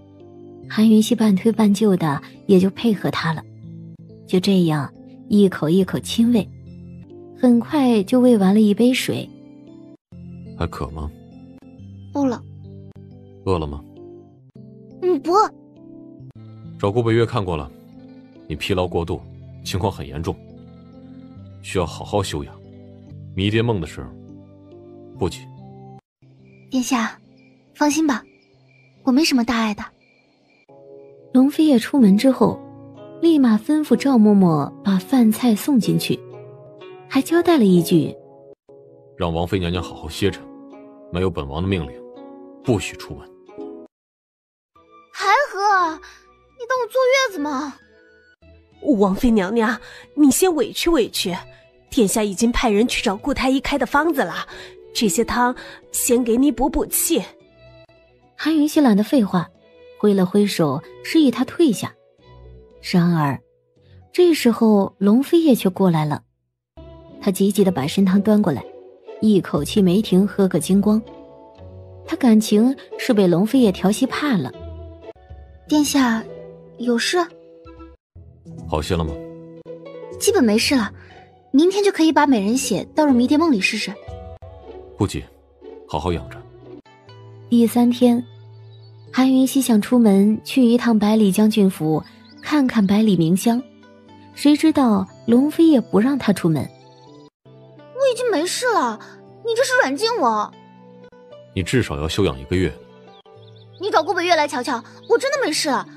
S4: 韩云熙半推半就的也就配合他了。就这样一口一口亲喂，很快就喂完了一杯水。
S7: 还渴吗？
S1: 不了。
S7: 饿了吗？
S1: 不饿。
S7: 找顾北岳看过了，你疲劳过度，情况很严重，需要好好休养。迷迭梦的事不急。
S1: 殿下，放心吧，我没什么大碍的。
S4: 龙飞叶出门之后，立马吩咐赵嬷嬷把饭菜送进去，还交代了一句：
S7: 让王妃娘娘好好歇着，没有本王的命令，不许出门。
S1: 还喝？你当我坐月子吗？
S2: 王妃娘娘，你先委屈委屈，殿下已经派人去找顾太医开的方子了，这些汤先给你补补气。
S4: 韩云熙懒得废话，挥了挥手示意他退下。然而这时候龙飞叶却过来了，他急急地把参汤端过来，一口气没停喝个精光。他感情是被龙飞叶调戏怕了。
S1: 殿下有事？
S7: 好些了吗？
S1: 基本没事了，明天就可以把美人血倒入迷迭梦里试试。
S7: 不急，好好养着。
S4: 第3天，韩云熙想出门去一趟百里将军府看看百里明香，谁知道龙飞也不让他出门。
S1: 我已经没事了，你这是软禁我。
S7: 你至少要休养1个月。
S1: 你找顾北岳来瞧瞧，我真的没事了，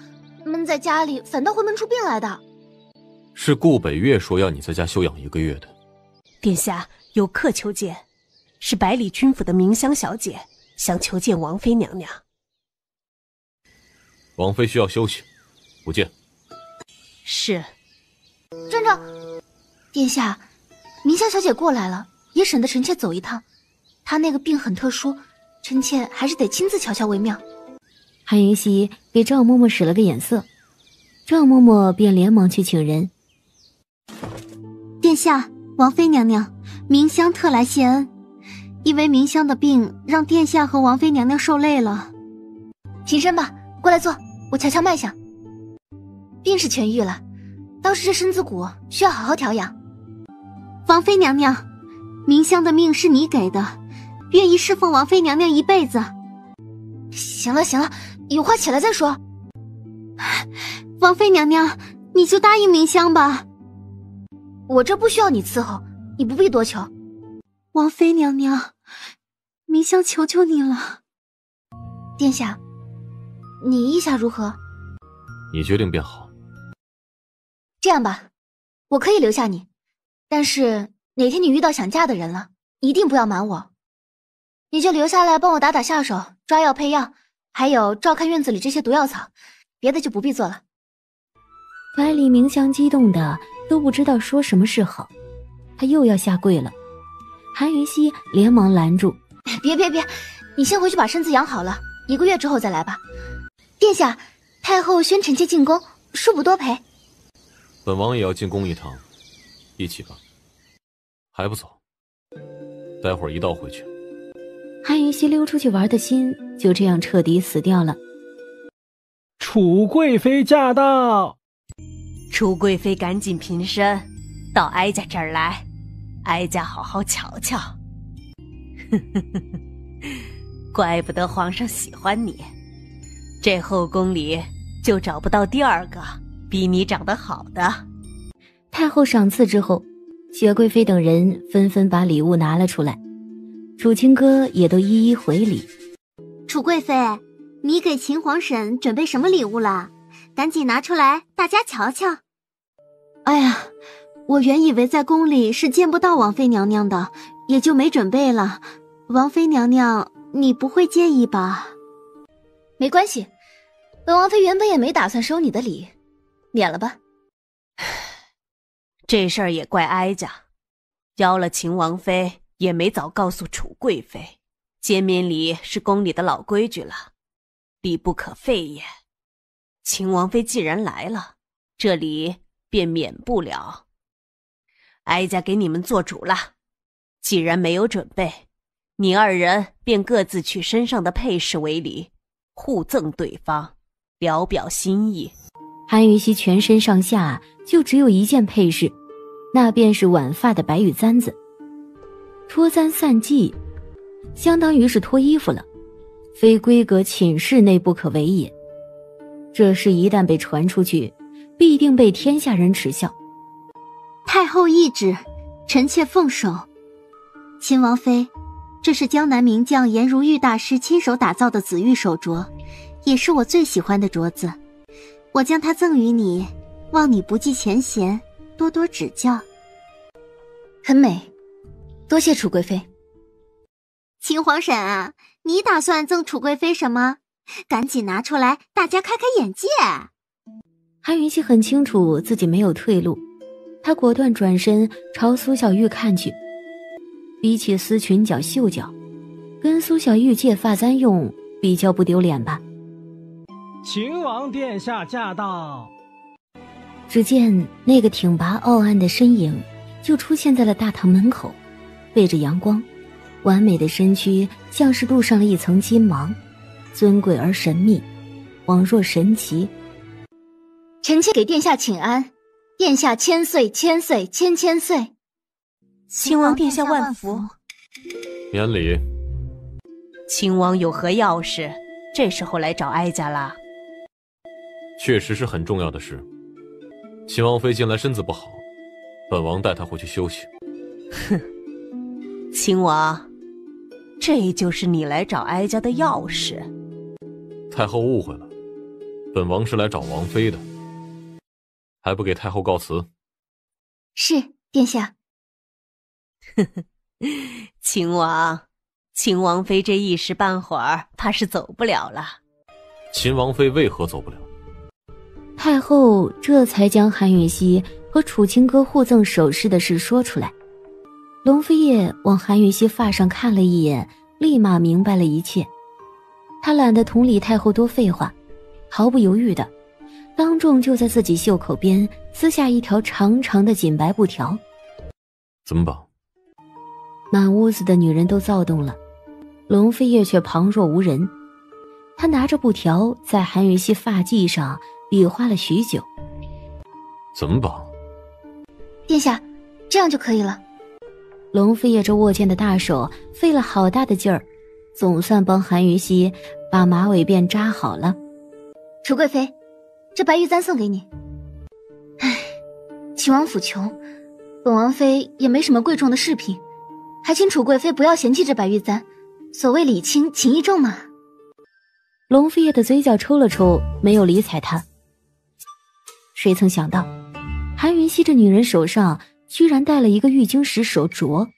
S1: 闷在家里反倒会闷出病来的。
S7: 是顾北岳说要你在家休养1个月的。
S2: 殿下有客求见，是百里军府的明香小姐，想求见王妃娘娘。
S7: 王妃需要休息，不见。
S2: 是。
S1: 站着。殿下，明香小姐过来了，也省得臣妾走一趟。她那个病很特殊，臣妾还是得亲自瞧瞧为妙。
S4: 韩云熙给赵嬷嬷使了个眼色，赵嬷嬷便连忙去请人。
S9: 殿下，王妃娘娘，明香特来谢恩。因为明香的病让殿下和王妃娘娘受累了。
S1: 起身吧，过来坐，我瞧瞧脉象。病是痊愈了，倒是这身子骨需要好好调养。
S9: 王妃娘娘，明香的命是你给的，愿意侍奉王妃娘娘一辈子。
S1: 行了行了，有话起来再说。
S9: 王妃娘娘，你就答应明香吧。
S1: 我这不需要你伺候，你不必多求。
S9: 王妃娘娘，明香求求你了。
S1: 殿下，你意下如何？
S13: 你决定便好。
S1: 这样吧，我可以留下你，但是哪天你遇到想嫁的人了，一定不要瞒我。你就留下来帮我打打下手，抓药配药，还有照看院子里这些毒药草，别的就不必做了。
S4: 百里明香激动的都不知道说什么是好，他又要下跪了。韩云熙连忙拦住：
S1: 别，你先回去把身子养好了，1个月之后再来吧。殿下，太后宣臣妾进宫，恕不多陪。
S13: 本王也要进宫一趟，一起吧。还不走？待会儿一道回去。
S4: 韩云熙溜出去玩的心就这样彻底死掉了。
S15: 楚贵妃驾到！
S2: 楚贵妃赶紧平身，到哀家这儿来，哀家好好瞧瞧。怪不得皇上喜欢你，这后宫里就找不到第二个比你长得好的。
S4: 太后赏赐之后，雪贵妃等人纷纷把礼物拿了出来，楚清歌也都一一回礼。
S9: 楚贵妃，你给秦皇婶准备什么礼物了？赶紧拿出来，大家瞧瞧。哎呀，我原以为在宫里是见不到王妃娘娘的，也就没准备了。王妃娘娘，你不会介意吧？
S1: 没关系，本王妃原本也没打算收你的礼，免了吧。
S2: 这事儿也怪哀家，邀了秦王妃也没早告诉楚贵妃，见面礼是宫里的老规矩了，礼不可废也。秦王妃既然来了，这礼便免不了。哀家给你们做主了，既然没有准备，你二人便各自取身上的配饰为礼，互赠对方，聊表心意。
S4: 韩云熙全身上下就只有一件配饰，那便是挽发的白玉簪子。脱簪散髻，相当于是脱衣服了，非闺阁寝室内不可为也。这事一旦被传出去，必定被天下人耻笑。
S9: 太后懿旨，臣妾奉守。秦王妃，这是江南名将颜如玉大师亲手打造的紫玉手镯，也是我最喜欢的镯子，我将它赠予你，望你不计前嫌，多多指教。
S1: 很美，多谢楚贵妃。
S9: 秦皇婶啊，你打算赠楚贵妃什么？赶紧拿出来，大家开开眼界。
S4: 韩云熙很清楚自己没有退路，他果断转身朝苏小玉看去。比起丝裙角绣角，跟苏小玉借发簪用比较不丢脸吧。
S15: 秦王殿下驾到！
S4: 只见那个挺拔傲岸的身影就出现在了大堂门口，背着阳光，完美的身躯像是镀上了一层金芒，尊贵而神秘，恍若神奇。
S1: 臣妾给殿下请安，殿下千岁千岁千千岁。
S2: 秦王殿下万福。
S13: 免礼。
S2: 秦王有何要事？这时候来找哀家啦？
S13: 确实是很重要的事。秦王妃近来身子不好，本王带她回去休息。
S2: 哼，秦王，这就是你来找哀家的要事？
S13: 太后误会了，本王是来找王妃的，还不给太后告辞？
S1: 是，殿下。
S2: 秦王，秦王妃这一时半会儿怕是走不了了。
S13: 秦王妃为何走不了？
S4: 太后这才将韩允熙和楚清歌互赠首饰的事说出来。龙飞叶往韩允熙发上看了一眼，立马明白了一切。他懒得同李太后多废话，毫不犹豫的当众就在自己袖口边撕下一条长长的锦白布条。
S13: 怎么绑？
S4: 满屋子的女人都躁动了，龙飞叶却旁若无人。他拿着布条在韩云熙发髻上比划了许久。
S13: 怎么绑？
S1: 殿下，这样就可以了。
S4: 龙飞叶这握剑的大手费了好大的劲儿，总算帮韩云熙把马尾辫扎好了。
S1: 楚贵妃，这白玉簪送给你。唉，秦王府穷，本王妃也没什么贵重的饰品，还请楚贵妃不要嫌弃这白玉簪。所谓礼轻情意重嘛。
S4: 龙飞叶的嘴角抽了抽，没有理睬他。谁曾想到，韩云熙这女人手上居然戴了一个玉晶石手镯，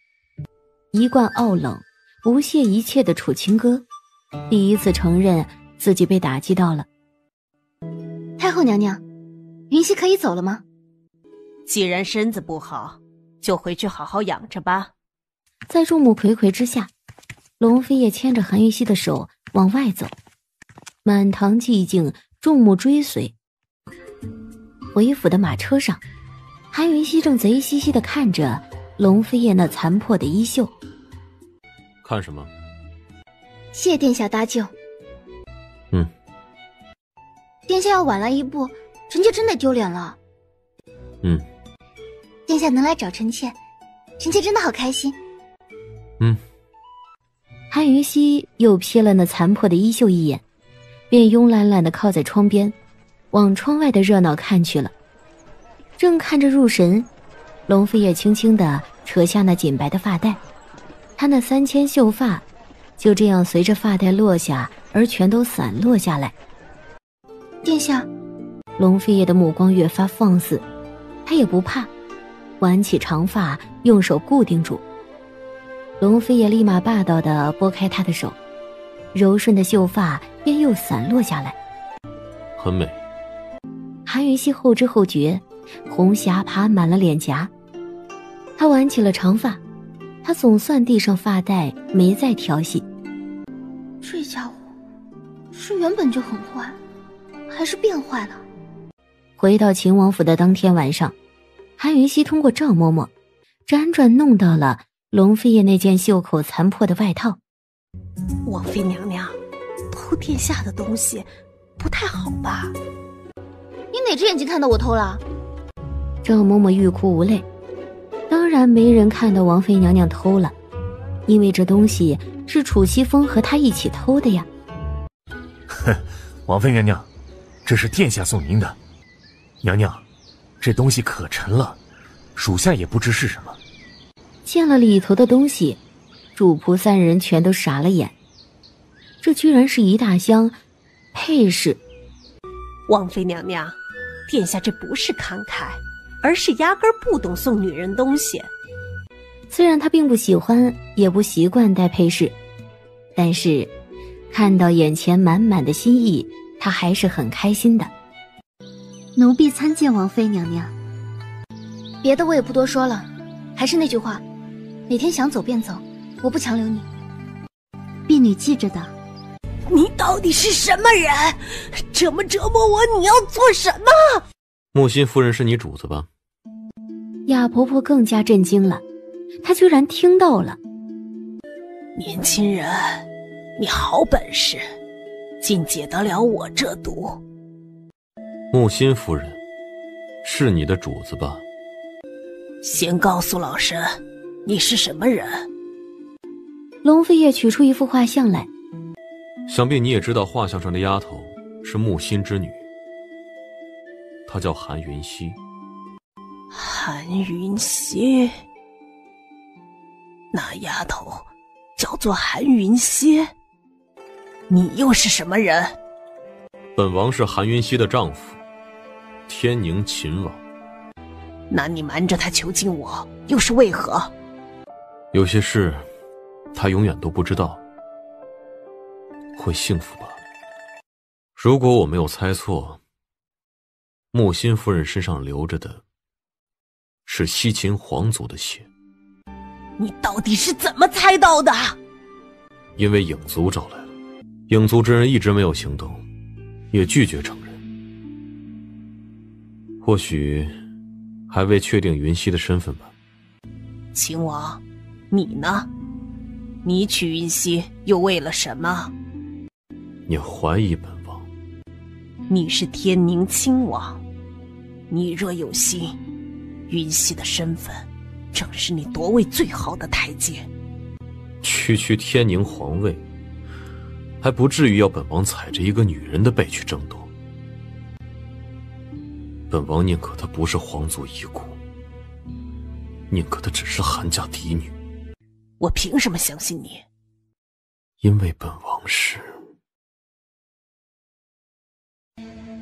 S4: 一贯傲冷不屑一切的楚清歌第一次承认自己被打击到了。
S1: 太后娘娘，云熙可以走了吗？
S2: 既然身子不好，就回去好好养着吧。
S4: 在众目睽睽之下，龙飞叶牵着韩云熙的手往外走，满堂寂静，众目追随。回府的马车上，韩云熙正贼兮兮地看着龙飞叶那残破的衣袖。
S13: 看什么？
S1: 谢殿下搭救。殿下要晚来一步，臣妾真得丢脸了。殿下能来找臣妾，臣妾真的好开心。
S4: 韩云熙又瞥了那残破的衣袖一眼，便慵懒懒地靠在窗边，往窗外的热闹看去了。正看着入神，龙飞叶轻轻地扯下那紧白的发带，他那3000秀发就这样随着发带落下而全都散落下来。
S1: 殿下，
S4: 龙飞叶的目光越发放肆，他也不怕，挽起长发用手固定住。龙飞叶立马霸道地拨开他的手，柔顺的秀发便又散落下来。
S13: 很美。
S4: 韩云熙后知后觉，红霞爬满了脸颊。他挽起了长发，他总算递上发带，没再调戏。
S1: 这家伙是原本就很坏，还是变坏了？
S4: 回到秦王府的当天晚上，韩云熙通过赵嬷嬷辗转弄到了龙飞叶那件袖口残破的外套。
S2: 王妃娘娘，偷殿下的东西不太好吧？
S1: 你哪只眼睛看到我偷了？
S4: 赵嬷嬷欲哭无泪。当然没人看到王妃娘娘偷了，因为这东西是楚西风和她一起偷的呀。
S7: 哼，王妃娘娘，这是殿下送您的。娘娘，这东西可沉了，属下也不知是什么。
S4: 见了里头的东西，主仆3人全都傻了眼。这居然是一大箱配饰。
S2: 王妃娘娘，殿下这不是慷慨，而是压根不懂送女人东西。
S4: 虽然他并不喜欢也不习惯戴配饰，但是看到眼前满满的心意，他还是很开心的。
S9: 奴婢参见王妃娘娘。
S1: 别的我也不多说了，还是那句话，哪天想走便走，我不强留你。
S9: 婢女记着的。
S2: 你到底是什么人？这么折磨我，你要做什么？
S13: 木心夫人是你主子吧？
S4: 雅婆婆更加震惊了，她居然听到了。
S2: 年轻人，你好本事，竟解得了我这毒。
S13: 木心夫人是你的主子吧？
S2: 先告诉老身，你是什么人？
S4: 龙飞叶取出一幅画像来。
S13: 想必你也知道画像上的丫头是木心之女，她叫韩云熙。
S2: 韩云熙？那丫头叫做韩云熙？你又是什么人？
S13: 本王是韩云熙的丈夫，天宁秦王。
S2: 那你瞒着他囚禁我，又是为何？
S13: 有些事他永远都不知道，会幸福吧。如果我没有猜错，木心夫人身上流着的是西秦皇族的血。
S2: 你到底是怎么猜到的？
S13: 因为影族找来了，影族之人一直没有行动，也拒绝承认。或许还未确定云溪的身份吧。
S2: 秦王，你呢？你娶云溪又为了什么？
S17: 你怀疑本王？
S2: 你是天宁亲王，你若有心，云溪的身份正是你夺位最好的台阶。
S17: 区区天宁皇位，还不至于要本王踩着一个女人的背去争夺。本王宁可她不是皇族遗孤，宁可她只是韩家嫡女。
S2: 我凭什么相信你？
S17: 因为本王是。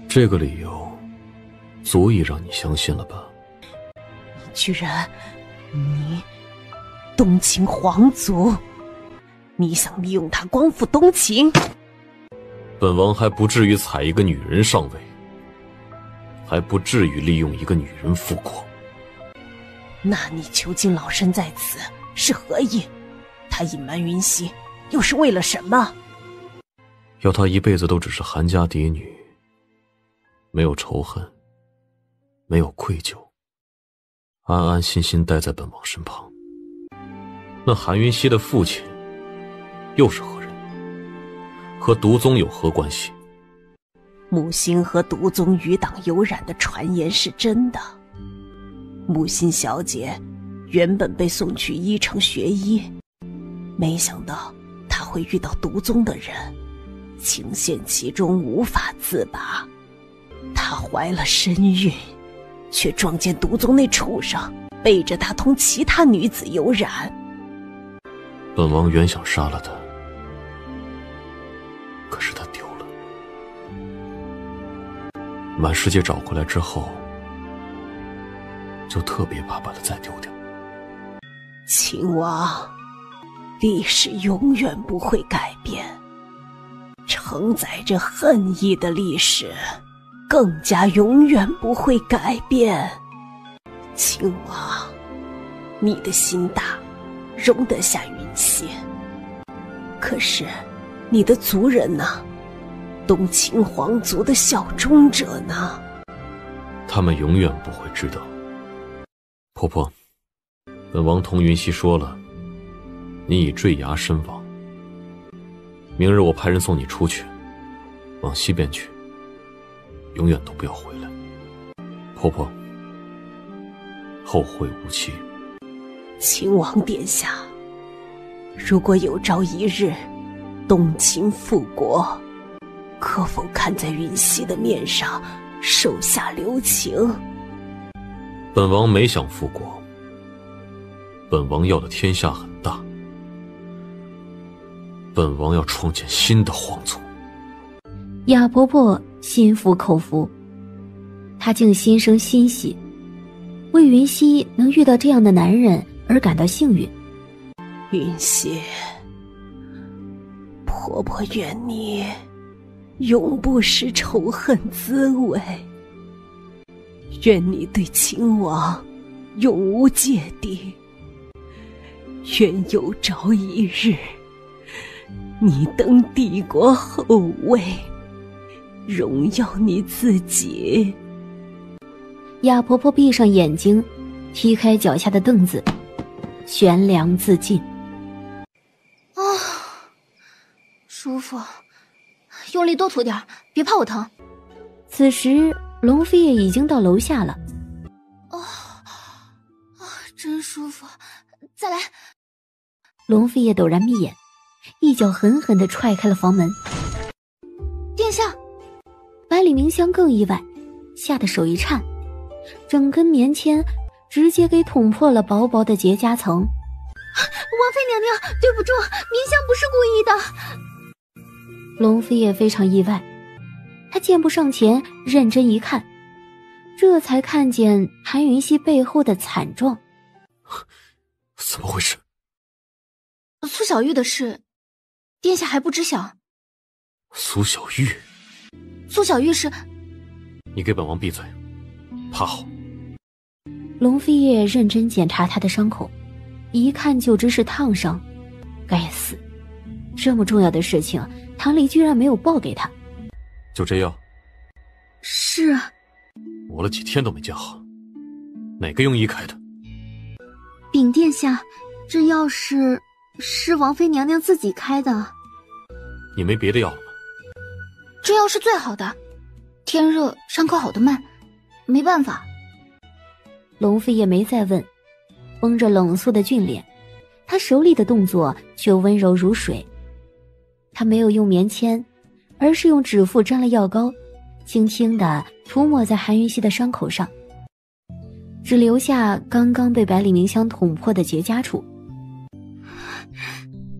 S17: 这个理由足以让你相信了吧？
S2: 你居然，你东秦皇族，你想利用他光复东秦？
S17: 本王还不至于踩一个女人上位，还不至于利用一个女人复国。
S2: 那你囚禁老身在此是何意？他隐瞒云溪又是为了什么？
S17: 要她一辈子都只是韩家嫡女，没有仇恨，没有愧疚，安安心心待在本王身旁。那韩云溪的父亲又是何人？和毒宗有何关系？
S2: 木星和毒宗余党有染的传言是真的。木心小姐原本被送去医城学医，没想到她会遇到毒宗的人，情陷其中无法自拔。她怀了身孕，却撞见毒宗那畜生背着她同其他女子有染。
S17: 本王原想杀了她，可是她丢了。满世界找回来之后，就特别怕把她再丢掉。
S2: 秦王，历史永远不会改变，承载着恨意的历史更加永远不会改变。秦王，你的心大，容得下云溪，可是你的族人呢？东秦皇族的效忠者呢？
S17: 他们永远不会知道。婆婆，本王同云溪说了，你已坠崖身亡。明日我派人送你出去，往西边去，永远都不要回来。婆婆，后会无期。
S2: 秦王殿下，如果有朝一日东秦复国，可否看在云溪的面上手下留情？
S17: 本王没想复国，本王要的天下很大，本王要创建新的皇族。
S4: 雅婆婆心服口服，她竟心生欣喜，为云溪能遇到这样的男人而感到幸运。
S2: 云溪，婆婆愿你永不识仇恨滋味，愿你对秦王永无芥蒂，愿有朝一日你登帝国后位，荣耀你自己。
S4: 雅婆婆闭上眼睛，踢开脚下的凳子，悬梁自尽。
S1: 啊，舒服，用力多涂点，别怕我疼。
S4: 此时龙飞也已经到楼下了。
S1: 真舒服，再来。
S4: 龙飞也陡然眯眼，一脚狠狠地踹开了房门。
S1: 殿下，
S4: 百里明香更意外，吓得手一颤，整根棉签直接给捅破了薄薄的结痂层。
S1: 王妃娘娘，对不住，明香不是故意的。
S4: 龙飞也非常意外，他健步上前认真一看，这才看见韩云溪背后的惨状。
S17: 怎么回事？
S1: 苏小玉的事，殿下还不知晓。
S17: 苏小玉？
S1: 苏小玉是……
S17: 你给本王闭嘴，趴好。
S4: 龙飞叶认真检查他的伤口，一看就知是烫伤。该死，这么重要的事情，唐离居然没有报给他。
S17: 就这样？
S1: 是啊。
S17: 磨了几天都没见好，哪个庸医开的？
S1: 禀殿下，
S9: 这药是王妃娘娘自己开的。
S17: 你没别的药了吗？
S1: 这药是最好的，天热伤口好得慢，没办法。
S4: 龙飞也没再问，绷着冷肃的俊脸，他手里的动作却温柔如水。他没有用棉签，而是用指腹沾了药膏，轻轻地涂抹在韩云熙的伤口上，只留下刚刚被百里明香捅破的结痂处。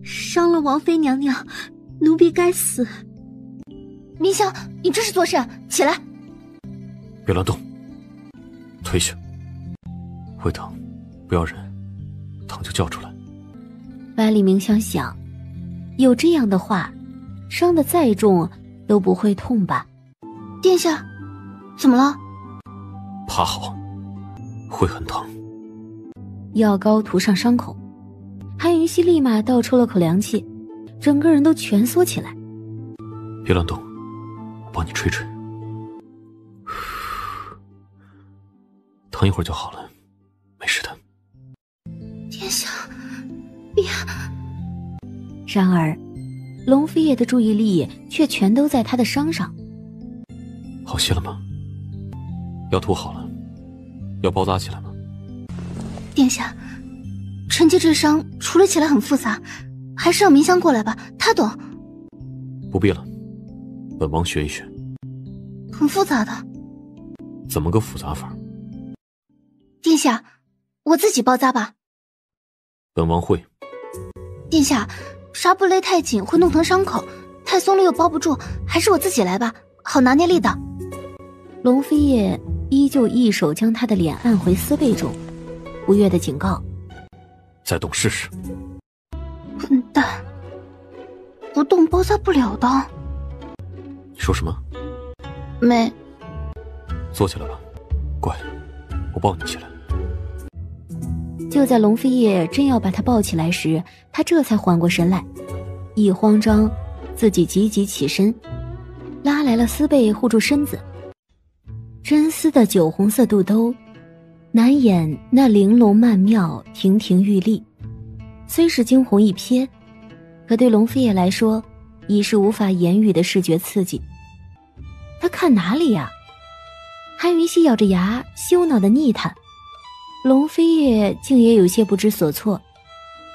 S9: 伤了王妃娘娘，奴婢该死。
S1: 明香，你这是做甚？起来！
S17: 别乱动，退下。会疼，不要忍，疼就叫出来。
S4: 百里明香想，有这样的话，伤得再重都不会痛吧？
S1: 殿下，怎么了？
S17: 趴好，会很疼。
S4: 药膏涂上伤口，韩云熙立马倒抽了口凉气，整个人都蜷缩起来。
S17: 别乱动，我帮你吹吹。疼一会儿就好了，没事的。
S1: 殿下，别。
S4: 然而，龙飞叶的注意力却全都在他的伤上。
S17: 好些了吗？药涂好了，要包扎起来吗？
S1: 殿下，臣妾这伤处理起来很复杂，还是让明香过来吧，她懂。
S17: 不必了，本王学一学。
S1: 很复杂的。
S17: 怎么个复杂法？
S1: 殿下，我自己包扎吧。
S17: 本王会。
S1: 殿下，纱布勒太紧会弄疼伤口，太松了又包不住，还是我自己来吧，好拿捏力道。
S4: 龙飞叶依旧一手将他的脸按回丝被中，不悦地警告：
S17: 再动试试。
S1: 笨蛋，不动包扎不了的。
S17: 你说什么？
S1: 没。
S17: 坐起来吧，乖，我抱你起来。
S4: 就在龙飞叶真要把他抱起来时，他这才缓过神来，一慌张，自己急急起身，拉来了丝被护住身子。真丝的酒红色肚兜，难掩那玲珑曼妙，亭亭玉立。虽是惊鸿一瞥，可对龙飞叶来说，已是无法言语的视觉刺激。他看哪里呀？韩云熙咬着牙，羞恼的逆叹。龙飞叶竟也有些不知所措，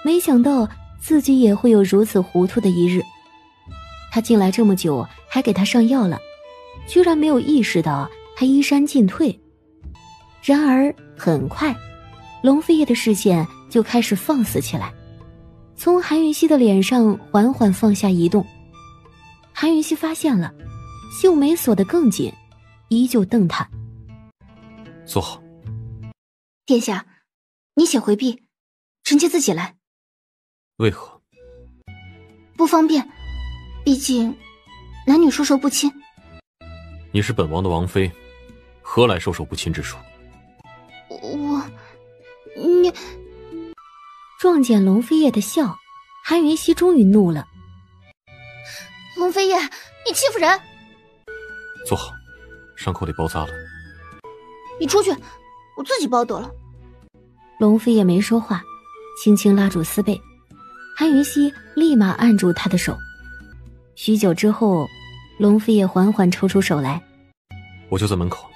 S4: 没想到自己也会有如此糊涂的一日。他进来这么久，还给他上药了，居然没有意识到他衣衫尽退。然而很快，龙飞叶的视线就开始放肆起来，从韩云熙的脸上缓缓放下移动。韩云熙发现了，秀眉锁得更紧，依旧瞪他。
S17: 坐好。
S1: 殿下，你且回避，臣妾自己来。
S17: 为何？
S1: 不方便，毕竟男女授受不亲。
S17: 你是本王的王妃，何来授受不亲之说？
S1: 你
S4: 撞见龙飞叶的笑，韩云熙终于怒了。
S1: 龙飞叶，你欺负人！
S17: 坐好，伤口得包扎了。
S1: 你出去，我自己包得了。
S4: 龙飞叶没说话，轻轻拉住丝被，韩云熙立马按住他的手。许久之后，龙飞叶缓缓抽出手来。
S17: 我就在门口，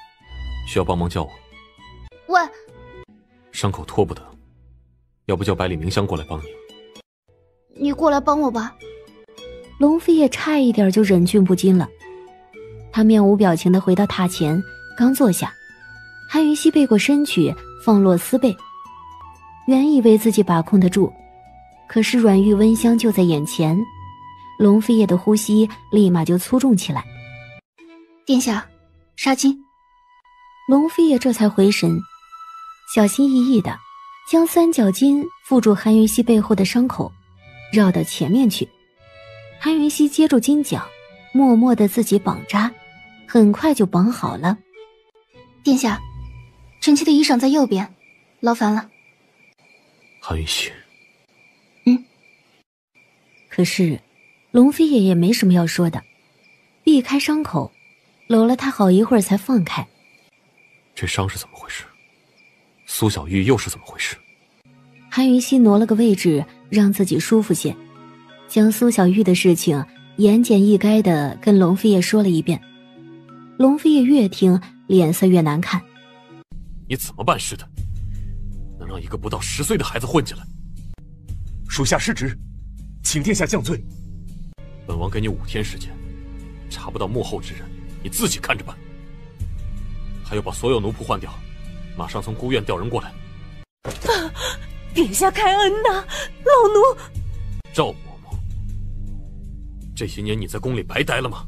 S17: 需要帮忙叫我。
S1: 喂，
S17: 伤口拖不得，要不叫百里明香过来帮你？
S1: 你过来帮我吧。
S4: 龙飞叶差一点就忍俊不禁了，他面无表情地回到榻前，刚坐下，韩云熙背过身去，放落丝被。原以为自己把控得住，可是软玉温香就在眼前，龙飞叶的呼吸立马就粗重起来。
S1: 殿下，纱巾。
S4: 龙飞叶这才回神，小心翼翼地将三角巾附住韩云熙背后的伤口，绕到前面去。韩云熙接住巾角，默默地自己绑扎，很快就绑好了。
S1: 殿下，臣妾的衣裳在右边，劳烦了。
S17: 韩云熙。
S4: 可是龙飞爷也没什么要说的，避开伤口，搂了他好一会儿才放开。
S17: 这伤是怎么回事？苏小玉又是怎么回事？
S4: 韩云熙挪了个位置，让自己舒服些，将苏小玉的事情言简意赅地跟龙飞叶说了一遍。龙飞叶越听脸色越难看。
S13: 你怎么办事的？能让一个不到10岁的孩子混进来？
S20: 属下失职，请殿下降罪。
S13: 本王给你5天时间，查不到幕后之人，你自己看着办。还有把所有奴仆换掉，马上从孤院调人过来。
S14: 殿下开恩呐，老奴。
S13: 赵嬷嬷，这些年你在宫里白待了吗？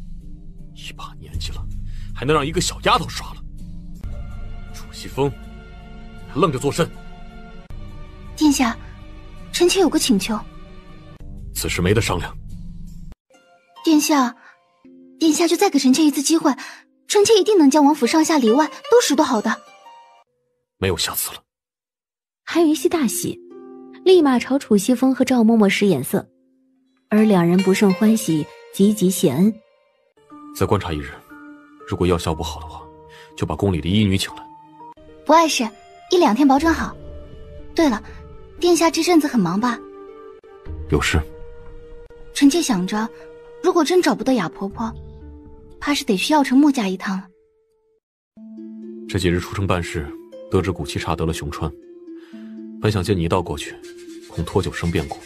S13: 一把年纪了，还能让一个小丫头耍了？楚西风，还愣着做甚？
S1: 殿下，臣妾有个请求。
S13: 此事没得商量。
S1: 殿下就再给臣妾一次机会，臣妾一定能将王府上下里外都拾掇好的。
S13: 没有下次了。
S4: 韩云熙大喜，立马朝楚西风和赵嬷嬷使眼色，而两人不胜欢喜，急急谢恩。
S13: 再观察1日，如果药效不好的话，就把宫里的医女请来。
S1: 不碍事，1、2天保准好。对了，殿下这阵子很忙吧？
S13: 有事。
S1: 臣妾想着，如果真找不到雅婆婆，怕是得去药城穆家一趟了。
S13: 这几日出城办事，得知古七茶得了熊川，本想借你一道过去，恐拖久生变故，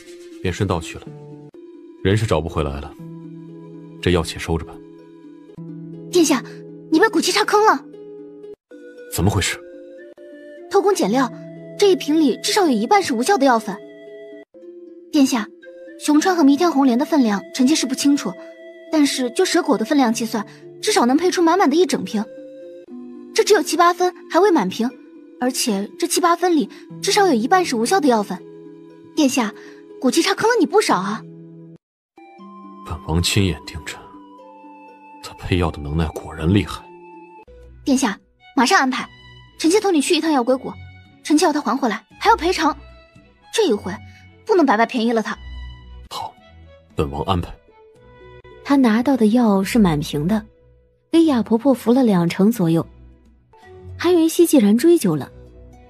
S13: 便顺道去了。人是找不回来了，这药且收着吧。
S1: 殿下，你被古七茶坑了。
S13: 怎么回事？
S1: 偷工减料，这一瓶里至少有1半是无效的药粉。殿下，熊川和弥天红莲的分量臣妾是不清楚，但是就蛇果的分量计算，至少能配出满满的1整瓶。这只有7、8分，还未满瓶，而且这7、8分里至少有1半是无效的药粉。殿下，古七茶坑了你不少啊。
S13: 本王亲眼盯着，他配药的能耐果然厉害。
S1: 殿下，马上安排，臣妾同你去一趟药归谷，臣妾要他还回来，还要赔偿。这一回不能白白便宜了他。
S13: 好，本王安排。
S4: 他拿到的药是满瓶的，给雅婆婆服了2成左右。韩云熙既然追究了，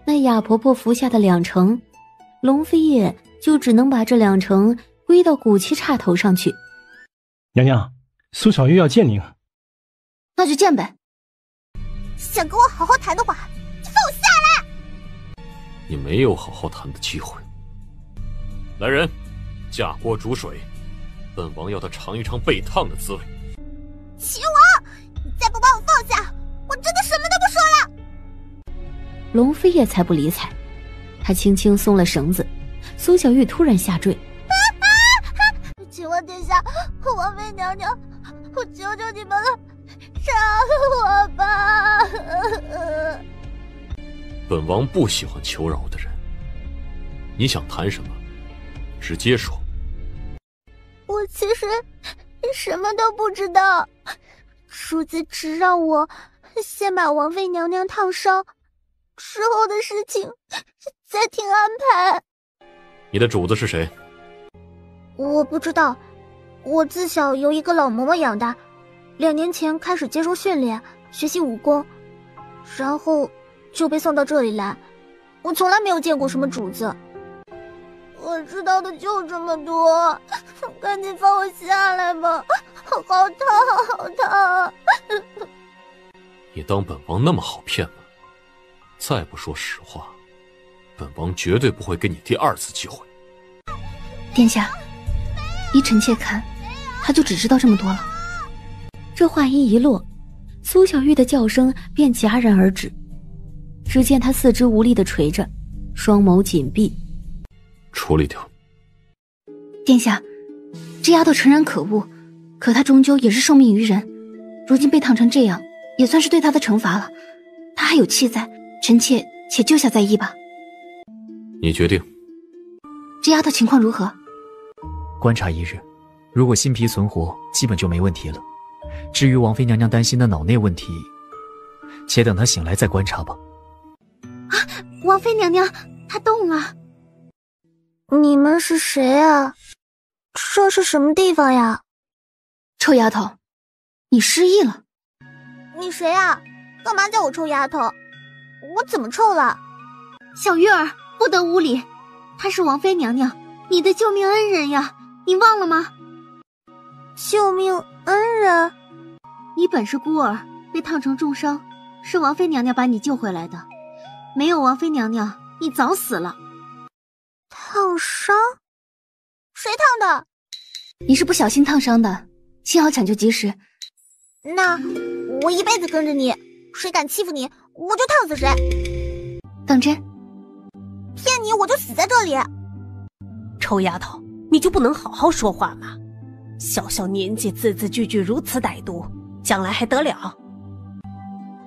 S4: 那雅婆婆服下的2成，龙飞叶就只能把这2成归到古七叉头上去。
S15: 娘娘，苏小玉要见您。
S1: 那就见呗。
S9: 想跟我好好谈的话，就放我下来。
S13: 你没有好好谈的机会。来人，架锅煮水，本王要他尝一尝被烫的滋味。
S9: 秦王，你再不把我放下，我真的什么都不说了。
S4: 龙飞叶才不理睬，他轻轻松了绳子，苏小玉突然下坠。
S9: 秦王殿下，王妃娘娘，我求求你们了，杀了我吧！
S13: 本王不喜欢求饶的人。你想谈什么，直接说。
S9: 我其实什么都不知道，主子只让我先把王妃娘娘烫伤，之后的事情再听安排。
S13: 你的主子是谁？
S9: 我不知道，我自小由一个老嬷嬷养大，2年前开始接受训练，学习武功，然后就被送到这里来。我从来没有见过什么主子。我知道的就这么多，赶紧放我下来吧，好烫好烫。
S13: 你当本王那么好骗吗？再不说实话，本王绝对不会给你第2次机会。
S1: 殿下，依臣妾看，他就只知道这么多了。
S4: 这话音一落，苏小玉的叫声便戛然而止。只见她四肢无力地垂着，双眸紧闭。
S13: 处理掉。
S1: 殿下，这丫头诚然可恶，可她终究也是受命于人，如今被烫成这样，也算是对她的惩罚了。她还有气在，臣妾且救下再议吧。
S13: 你决定。
S1: 这丫头情况如何？
S8: 观察1日，如果心脾存活，基本就没问题了。至于王妃娘娘担心的脑内问题，且等她醒来再观察吧。
S9: 啊，王妃娘娘，她动了。你们是谁啊？这是什么地方呀？
S1: 臭丫头，你失忆了。
S9: 你谁啊？干嘛叫我臭丫头？我怎么臭了？
S1: 小玉儿不得无礼，
S9: 她是王妃娘娘，你的救命恩人呀，你忘了吗？救命恩人？你本是孤儿，被烫成重伤，是王妃娘娘把你救回来的。没有王妃娘娘，你早死了。烫伤？谁烫的？
S1: 你是不小心烫伤的，幸好抢救及时。
S9: 那我一辈子跟着你，谁敢欺负你，我就烫死谁。
S1: 当真？
S9: 骗你我就死在这里。
S2: 臭丫头，你就不能好好说话吗？小小年纪字字句句如此歹毒，将来还得了？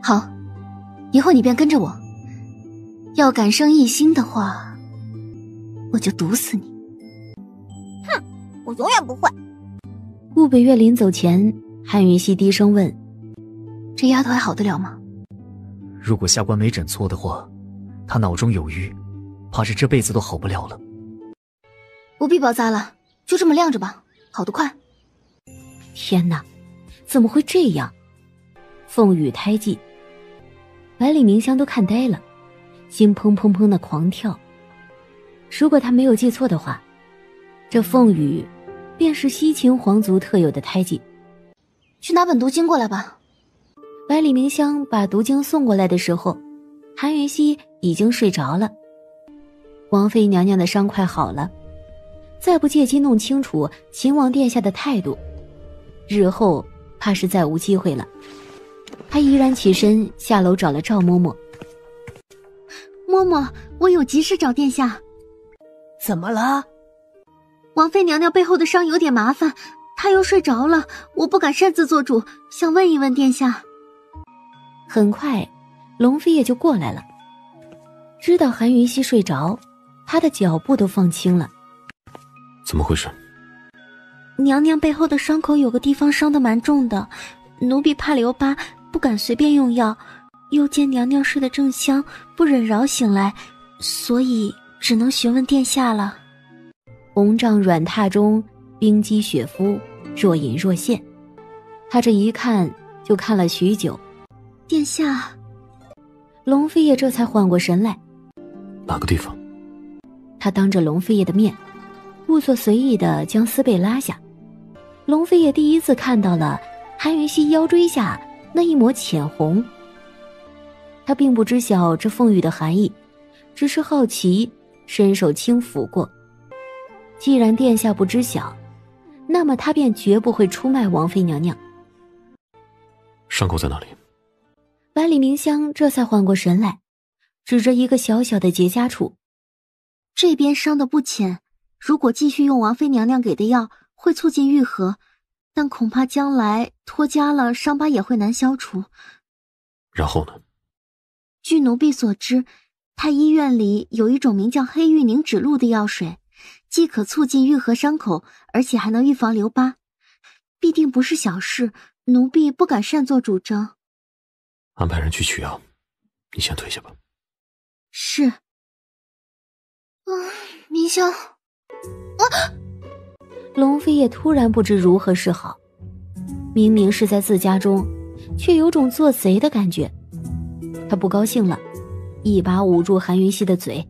S1: 好，以后你便跟着我，要敢生异心的话，我就毒死你。
S9: 哼，我永远不会。
S4: 顾北月临走前，韩云熙低声问：
S1: 这丫头还好得了吗？
S8: 如果下官没诊错的话，她脑中有瘀，怕是这辈子都好不了了。
S1: 不必包扎了，就这么晾着吧，好得快。
S4: 天哪，怎么会这样？凤羽胎记，百里明香都看呆了，心砰砰砰的狂跳。如果他没有记错的话，这凤羽便是西秦皇族特有的胎记。
S1: 去拿本毒经过来吧。
S4: 百里明香把毒经送过来的时候，韩云熙已经睡着了。王妃娘娘的伤快好了，再不借机弄清楚秦王殿下的态度，日后怕是再无机会了。他依然起身下楼找了赵嬷嬷。
S9: 嬷嬷，我有急事找殿下。
S2: 怎么了？
S9: 王妃娘娘背后的伤有点麻烦，她又睡着了，我不敢擅自做主，想问一问殿下。
S4: 很快龙妃也就过来了，知道韩云熙睡着，他的脚步都放轻了。
S17: 怎么回事？
S9: 娘娘背后的伤口有个地方伤得蛮重的，奴婢怕留疤，不敢随便用药，又见娘娘睡得正香，不忍扰醒来，所以只能询问殿下了。
S4: 红帐软榻中，冰肌雪肤，若隐若现。他这一看就看了许久。
S9: 殿下，
S4: 龙飞叶这才缓过神来。
S17: 哪个地方？
S4: 他当着龙飞叶的面，故作随意地将丝被拉下。龙飞叶第一次看到了韩云熙腰椎下那一抹浅红。他并不知晓这凤羽的含义，只是好奇，伸手轻抚过。既然殿下不知晓，那么他便绝不会出卖王妃娘娘。
S17: 伤口在哪里？
S4: 百里明香这才缓过神来，指着一个小小的结痂处。
S9: 这边伤得不浅，如果继续用王妃娘娘给的药，会促进愈合，但恐怕将来脱痂了，伤疤也会难消除。
S17: 然后呢？
S9: 据奴婢所知，太医院里有一种名叫黑玉凝脂露的药水，既可促进愈合伤口，而且还能预防留疤，必定不是小事，奴婢不敢擅作主张。
S17: 安排人去取药，你先退下吧。
S9: 是。
S1: 明香，
S4: 龙飞也突然不知如何是好，明明是在自家中，却有种做贼的感觉。他不高兴了，一把捂住韩云熙的嘴。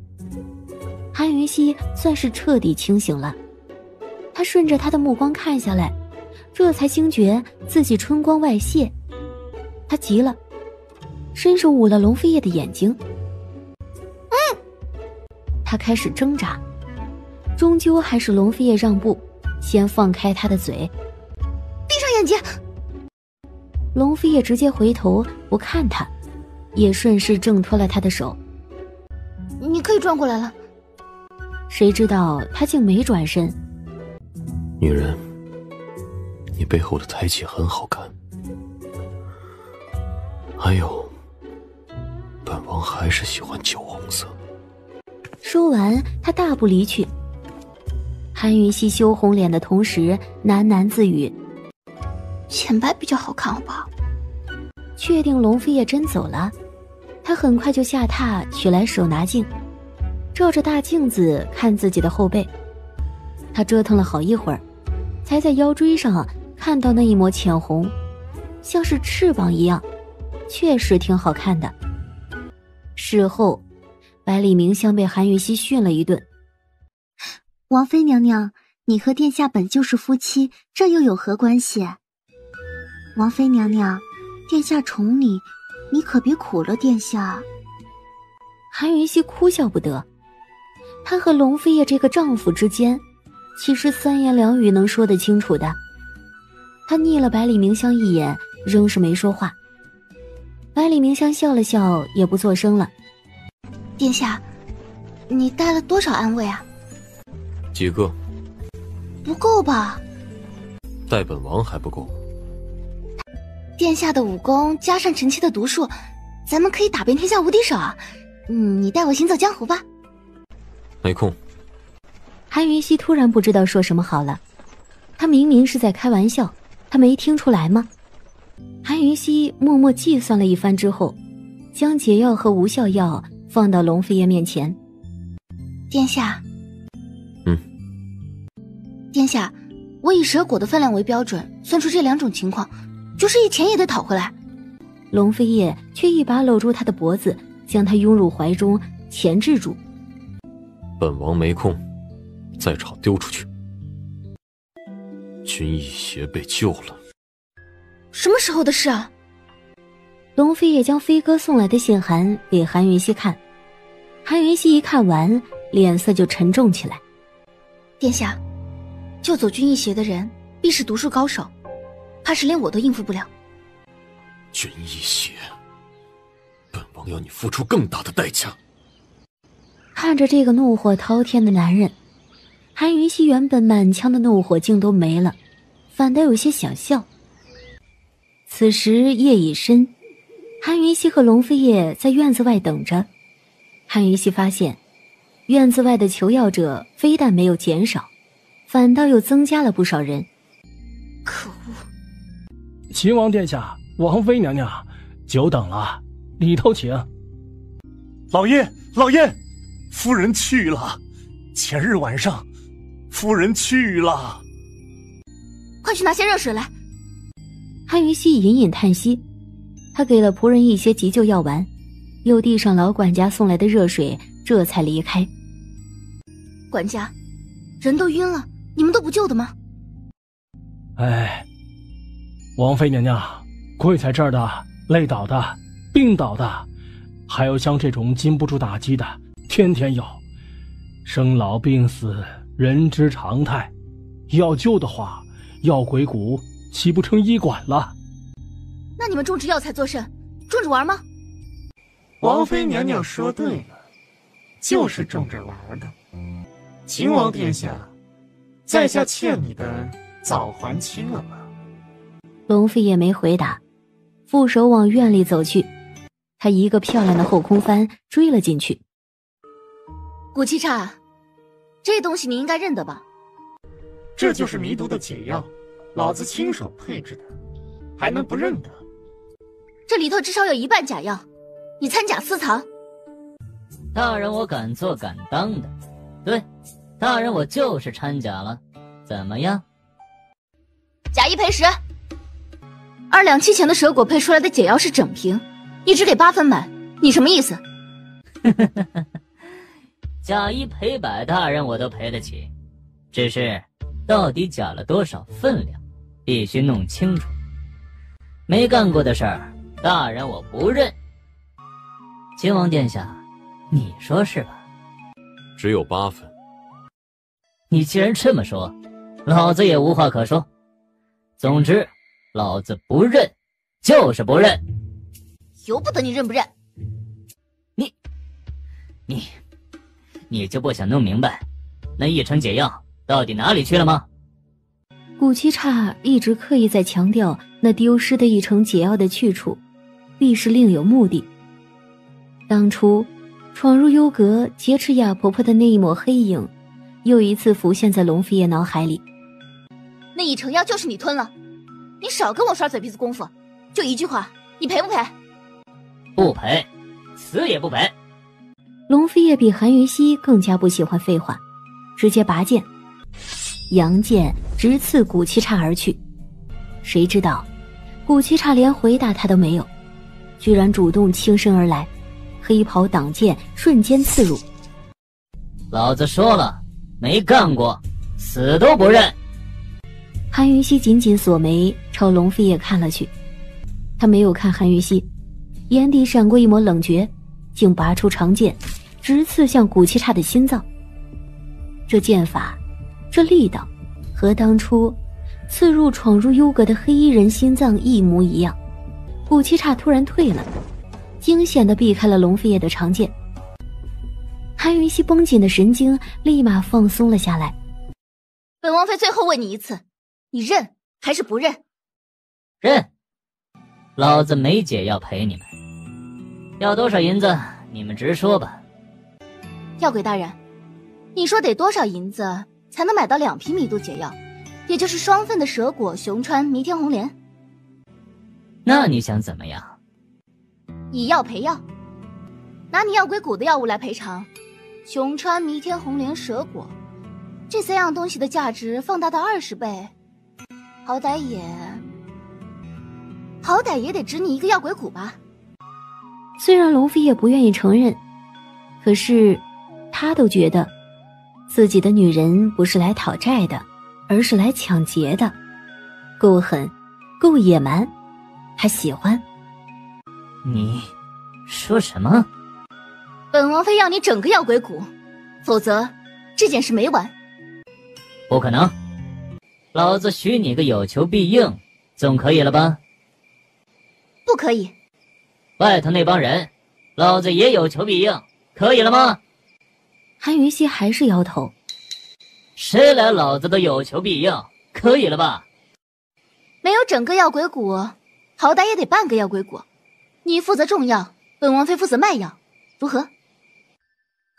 S4: 韩云熙算是彻底清醒了，他顺着他的目光看下来，这才惊觉自己春光外泄。他急了，伸手捂了龙飞叶的眼睛。他开始挣扎，终究还是龙飞叶让步，先放开他的嘴。
S1: 闭上眼睛。
S4: 龙飞叶直接回头不看他，也顺势挣脱了他的手。
S1: 你可以转过来了。
S4: 谁知道他竟没转身。
S17: 女人，你背后的胎记很好看，还有，本王还是喜欢酒红色。
S4: 说完，他大步离去。韩云熙羞红脸的同时，喃喃自语：“
S1: 浅白比较好看，好不好？”
S4: 确定龙飞叶真走了，他很快就下榻取来手拿镜，照着大镜子看自己的后背。他折腾了好一会儿，才在腰椎上看到那一抹浅红，像是翅膀一样，确实挺好看的。事后百里明香被韩云熙训了一顿，
S9: 王妃娘娘，你和殿下本就是夫妻，这又有何关系？王妃娘娘，殿下宠你，你可别苦了殿下。
S4: 韩云熙哭笑不得，她和龙飞叶这个丈夫之间，其实三言两语能说得清楚的。她睨了百里明香一眼，仍是没说话。百里明香笑了笑，也不作声了。
S1: 殿下，你带了多少安慰啊？
S17: 几个？
S1: 不够吧？
S17: 带本王还不够。
S1: 殿下的武功加上臣妾的毒术，咱们可以打遍天下无敌手啊！你带我行走江湖吧。
S17: 没空。
S4: 韩云熙突然不知道说什么好了，他明明是在开玩笑，他没听出来吗？韩云熙默默计算了一番之后，将解药和无效药放到龙飞叶面前。
S1: 殿下，殿下，我以蛇果的分量为标准，算出这2种情况，就是一钱也得讨回来。
S4: 龙飞叶却一把搂住他的脖子，将他拥入怀中，钳制住。
S17: 本王没空，再吵丢出去。君逸邪被救了。
S1: 什么时候的事啊？
S4: 龙飞也将飞哥送来的信函给韩云熙看，韩云熙一看完，脸色就沉重起来。
S1: 殿下，救走君逸邪的人必是毒术高手，怕是连我都应付不了。
S17: 君逸邪，本王要你付出更大的代价。
S4: 看着这个怒火滔天的男人，韩云熙原本满腔的怒火竟都没了，反倒有些想笑。此时夜已深，韩云熙和龙飞叶在院子外等着。韩云熙发现院子外的求药者非但没有减少，反倒又增加了不少人。
S1: 可恶！
S15: 秦王殿下，王妃娘娘，久等了，里头请。
S20: 老爷，老爷，夫人去了。前日晚上，夫人去了。
S1: 快去拿些热水来。
S4: 韩云熙隐隐叹息，他给了仆人一些急救药丸，又递上老管家送来的热水，这才离开。
S1: 管家，人都晕了，你们都不救的吗？
S15: 哎，王妃娘娘，跪在这儿的、累倒的、病倒的，还有像这种经不住打击的，天天有。生老病死，人之常态。要救的话，药鬼谷岂不成医馆了？
S1: 那你们种植药材做甚？种着玩吗？
S19: 王妃娘娘说对了，就是种着玩的。秦王殿下，在下欠你的早还清了吧？
S4: 龙飞也没回答，负手往院里走去。他一个漂亮的后空翻追了进去。
S1: 古七叉，这东西你应该认得吧？
S19: 这就是迷毒的解药，老子亲手配制的，还能不认得？
S1: 这里头至少有1半假药，你掺假私藏。
S18: 大人，我敢做敢当的。对，大人，我就是掺假了，怎么样？
S1: 假1赔10。2两期前的蛇果配出来的解药是整瓶，你只给8分满，你什么意思？
S18: 假1赔100，大人我都赔得起，只是到底假了多少分量，必须弄清楚。没干过的事儿，大人我不认。秦王殿下，你说是吧？
S17: 只有8分。
S18: 你既然这么说，老子也无话可说。总之，老子不认，就是不认。
S1: 由不得你认不认。
S18: 你就不想弄明白，那1成解药到底哪里去了吗？
S4: 古七叉一直刻意在强调那丢失的1成解药的去处，必是另有目的。当初闯入幽阁劫持雅婆婆的那一抹黑影，又一次浮现在龙飞叶脑海里。
S1: 那1成药就是你吞了，你少跟我耍嘴皮子功夫，就一句话，你赔不赔？
S18: 不赔，死也不赔。
S4: 龙飞叶比韩云熙更加不喜欢废话，直接拔剑，阳剑直刺古七叉而去。谁知道古七叉连回答他都没有，居然主动轻身而来，黑袍挡剑瞬间刺入。
S18: 老子说了，没干过，死都不认。
S4: 韩云溪紧紧锁眉，朝龙飞叶看了去。他没有看韩云溪，眼底闪过一抹冷绝，竟拔出长剑，直刺向古七叉的心脏。这剑法，这力道，和当初刺入闯入幽阁的黑衣人心脏一模一样。古七叉突然退了，惊险地避开了龙飞叶的长剑。韩云溪绷紧的神经立马放松了下来。
S1: 本王妃最后问你一次，你认还是不认？
S18: 认。老子没解药赔你们，要多少银子你们直说吧。
S1: 药鬼大人，你说得多少银子才能买到2瓶迷毒解药，也就是双份的蛇果、熊川、弥天红莲？
S18: 那你想怎么样？
S1: 以药赔药，拿你药鬼谷的药物来赔偿。熊川、弥天红莲、蛇果这3样东西的价值放大到20倍，好歹也得值你一个药鬼谷吧。
S4: 虽然龙飞也不愿意承认，可是他都觉得自己的女人不是来讨债的，而是来抢劫的，够狠，够野蛮，他喜欢。
S18: 你说什么？
S1: 本王妃要你整个药鬼谷，否则这件事没完。
S18: 不可能，老子许你个有求必应，总可以了吧？
S1: 不可以。
S18: 外头那帮人，老子也有求必应，可以了吗？
S4: 韩云溪还是摇头。
S18: 谁来老子都有求必应，可以了吧？
S1: 没有整个药鬼谷，好歹也得半个药鬼谷。你负责种药，本王妃负责卖药，如何？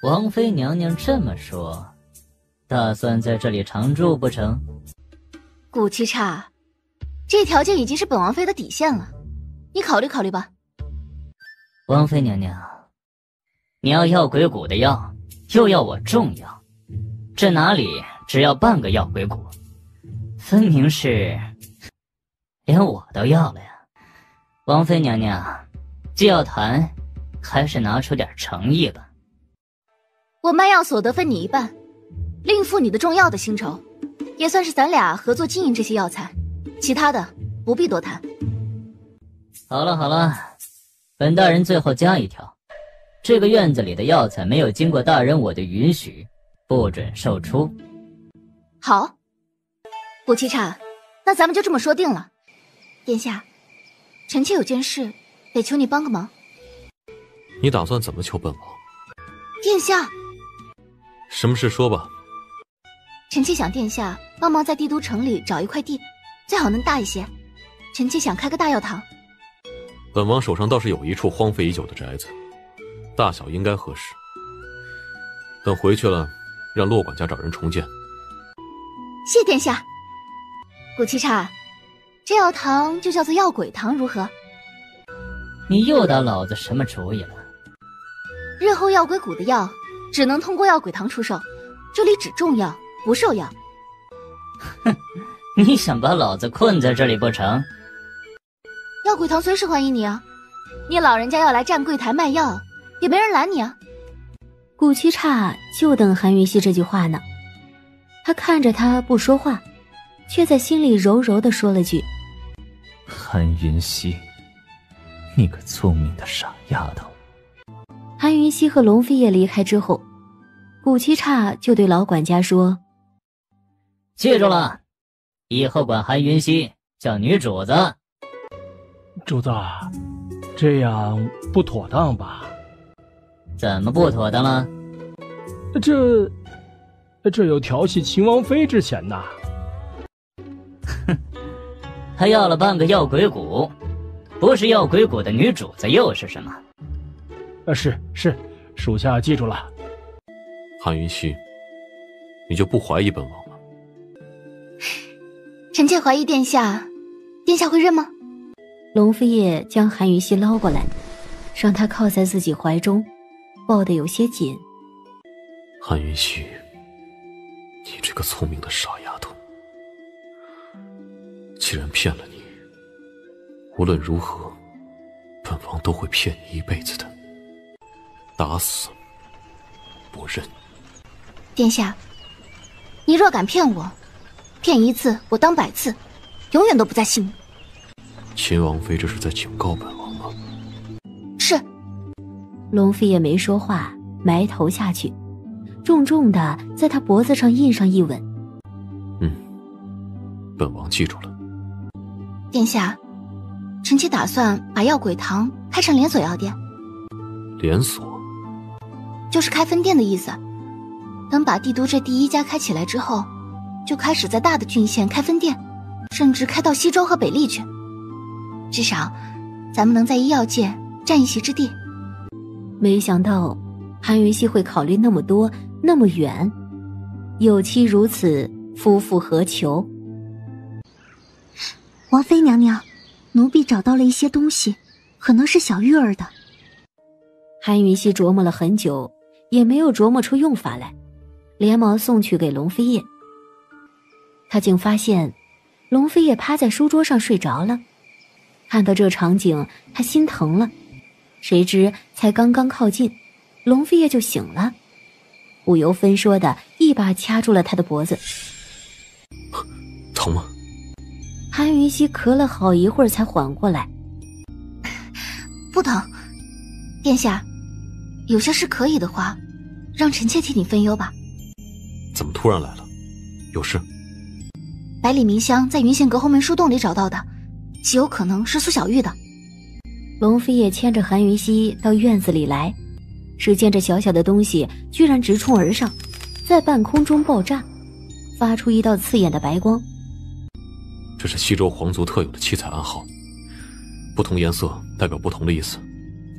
S18: 王妃娘娘这么说，打算在这里常住不成？
S1: 古七叉，这条件已经是本王妃的底线了，你考虑考虑吧。
S18: 王妃娘娘，你要药鬼谷的药，又要我种药，这哪里只要半个药鬼谷，分明是连我都要了呀。王妃娘娘，既要谈，还是拿出点诚意吧。
S1: 我卖药所得分你一半，另付你的种药的薪酬，也算是咱俩合作经营这些药材，其他的不必多谈。
S18: 好了好了，本大人最后加一条，这个院子里的药材没有经过大人我的允许，不准售出。
S1: 好，古七叉，那咱们就这么说定了。殿下，臣妾有件事得求你帮个忙。
S13: 你打算怎么求本王？
S1: 殿下，
S13: 什么事说吧。
S1: 臣妾想殿下帮忙在帝都城里找一块地，最好能大一些。臣妾想开个大药堂。
S13: 本王手上倒是有一处荒废已久的宅子，大小应该合适。等回去了，让骆管家找人重建。
S1: 谢殿下。古七叉，这药堂就叫做药鬼堂，如何？
S18: 你又打老子什么主意了？
S1: 日后药鬼谷的药只能通过药鬼堂出售，这里只种药不售药。
S18: 哼，你想把老子困在这里不成？
S1: 药鬼堂随时欢迎你啊！你老人家要来站柜台卖药，也没人拦你啊。
S4: 古七叉就等韩云溪这句话呢。他看着他不说话，却在心里柔柔地说了句：
S8: 韩云溪，你个聪明的傻丫头。
S4: 韩云溪和龙飞叶离开之后，古七叉就对老管家说：
S18: 记住了，以后管韩云溪叫女主子。
S15: 主子，这样不妥当吧？
S18: 怎么不妥当了？
S15: 这有调戏秦王妃之嫌呐！
S18: 哼，他要了半个药鬼谷，不是药鬼谷的女主子又是什么？
S15: 是，属下记住了。
S13: 韩云溪，你就不怀疑本王吗？
S1: 臣妾怀疑殿下，殿下会认吗？
S4: 龙飞叶将韩云溪捞过来，让他靠在自己怀中，抱得有些紧。
S13: 韩云溪，你这个聪明的傻丫头，既然骗了你，无论如何，本王都会骗你一辈子的，打死不认。
S1: 殿下，你若敢骗我，骗一次我当100次，永远都不再信你。
S17: 秦王妃这是在警告本王吗？
S1: 是。
S4: 龙飞也没说话，埋头下去，重重的在他脖子上印上一吻。
S17: 本王记住了。
S1: 殿下，臣妾打算把药鬼堂开成连锁药店。
S17: 连锁？
S1: 就是开分店的意思。等把帝都这第1家开起来之后，就开始在大的郡县开分店，甚至开到西周和北利去。至少，咱们能在医药界占一席之地。
S4: 没想到，韩云熙会考虑那么多，那么远。有妻如此，夫复何求？
S9: 王妃娘娘，奴婢找到了一些东西，可能是小玉儿的。
S4: 韩云熙琢磨了很久，也没有琢磨出用法来，连忙送去给龙飞叶。他竟发现龙飞叶趴在书桌上睡着了。看到这场景，他心疼了。谁知才刚刚靠近，龙飞叶就醒了，不由分说的一把掐住了他的脖子。
S17: 疼吗？
S4: 韩云熙咳了好一会儿才缓过来。
S1: 不疼。殿下，有些事可以的话，让臣妾替你分忧吧。
S17: 怎么突然来了？有事？
S1: 百里明香在云县阁后门树洞里找到的，极有可能是苏小玉的。
S4: 龙飞也牵着韩云熙到院子里来，只见这小小的东西居然直冲而上，在半空中爆炸，发出一道刺眼的白光。
S17: 这是西周皇族特有的七彩暗号，不同颜色代表不同的意思，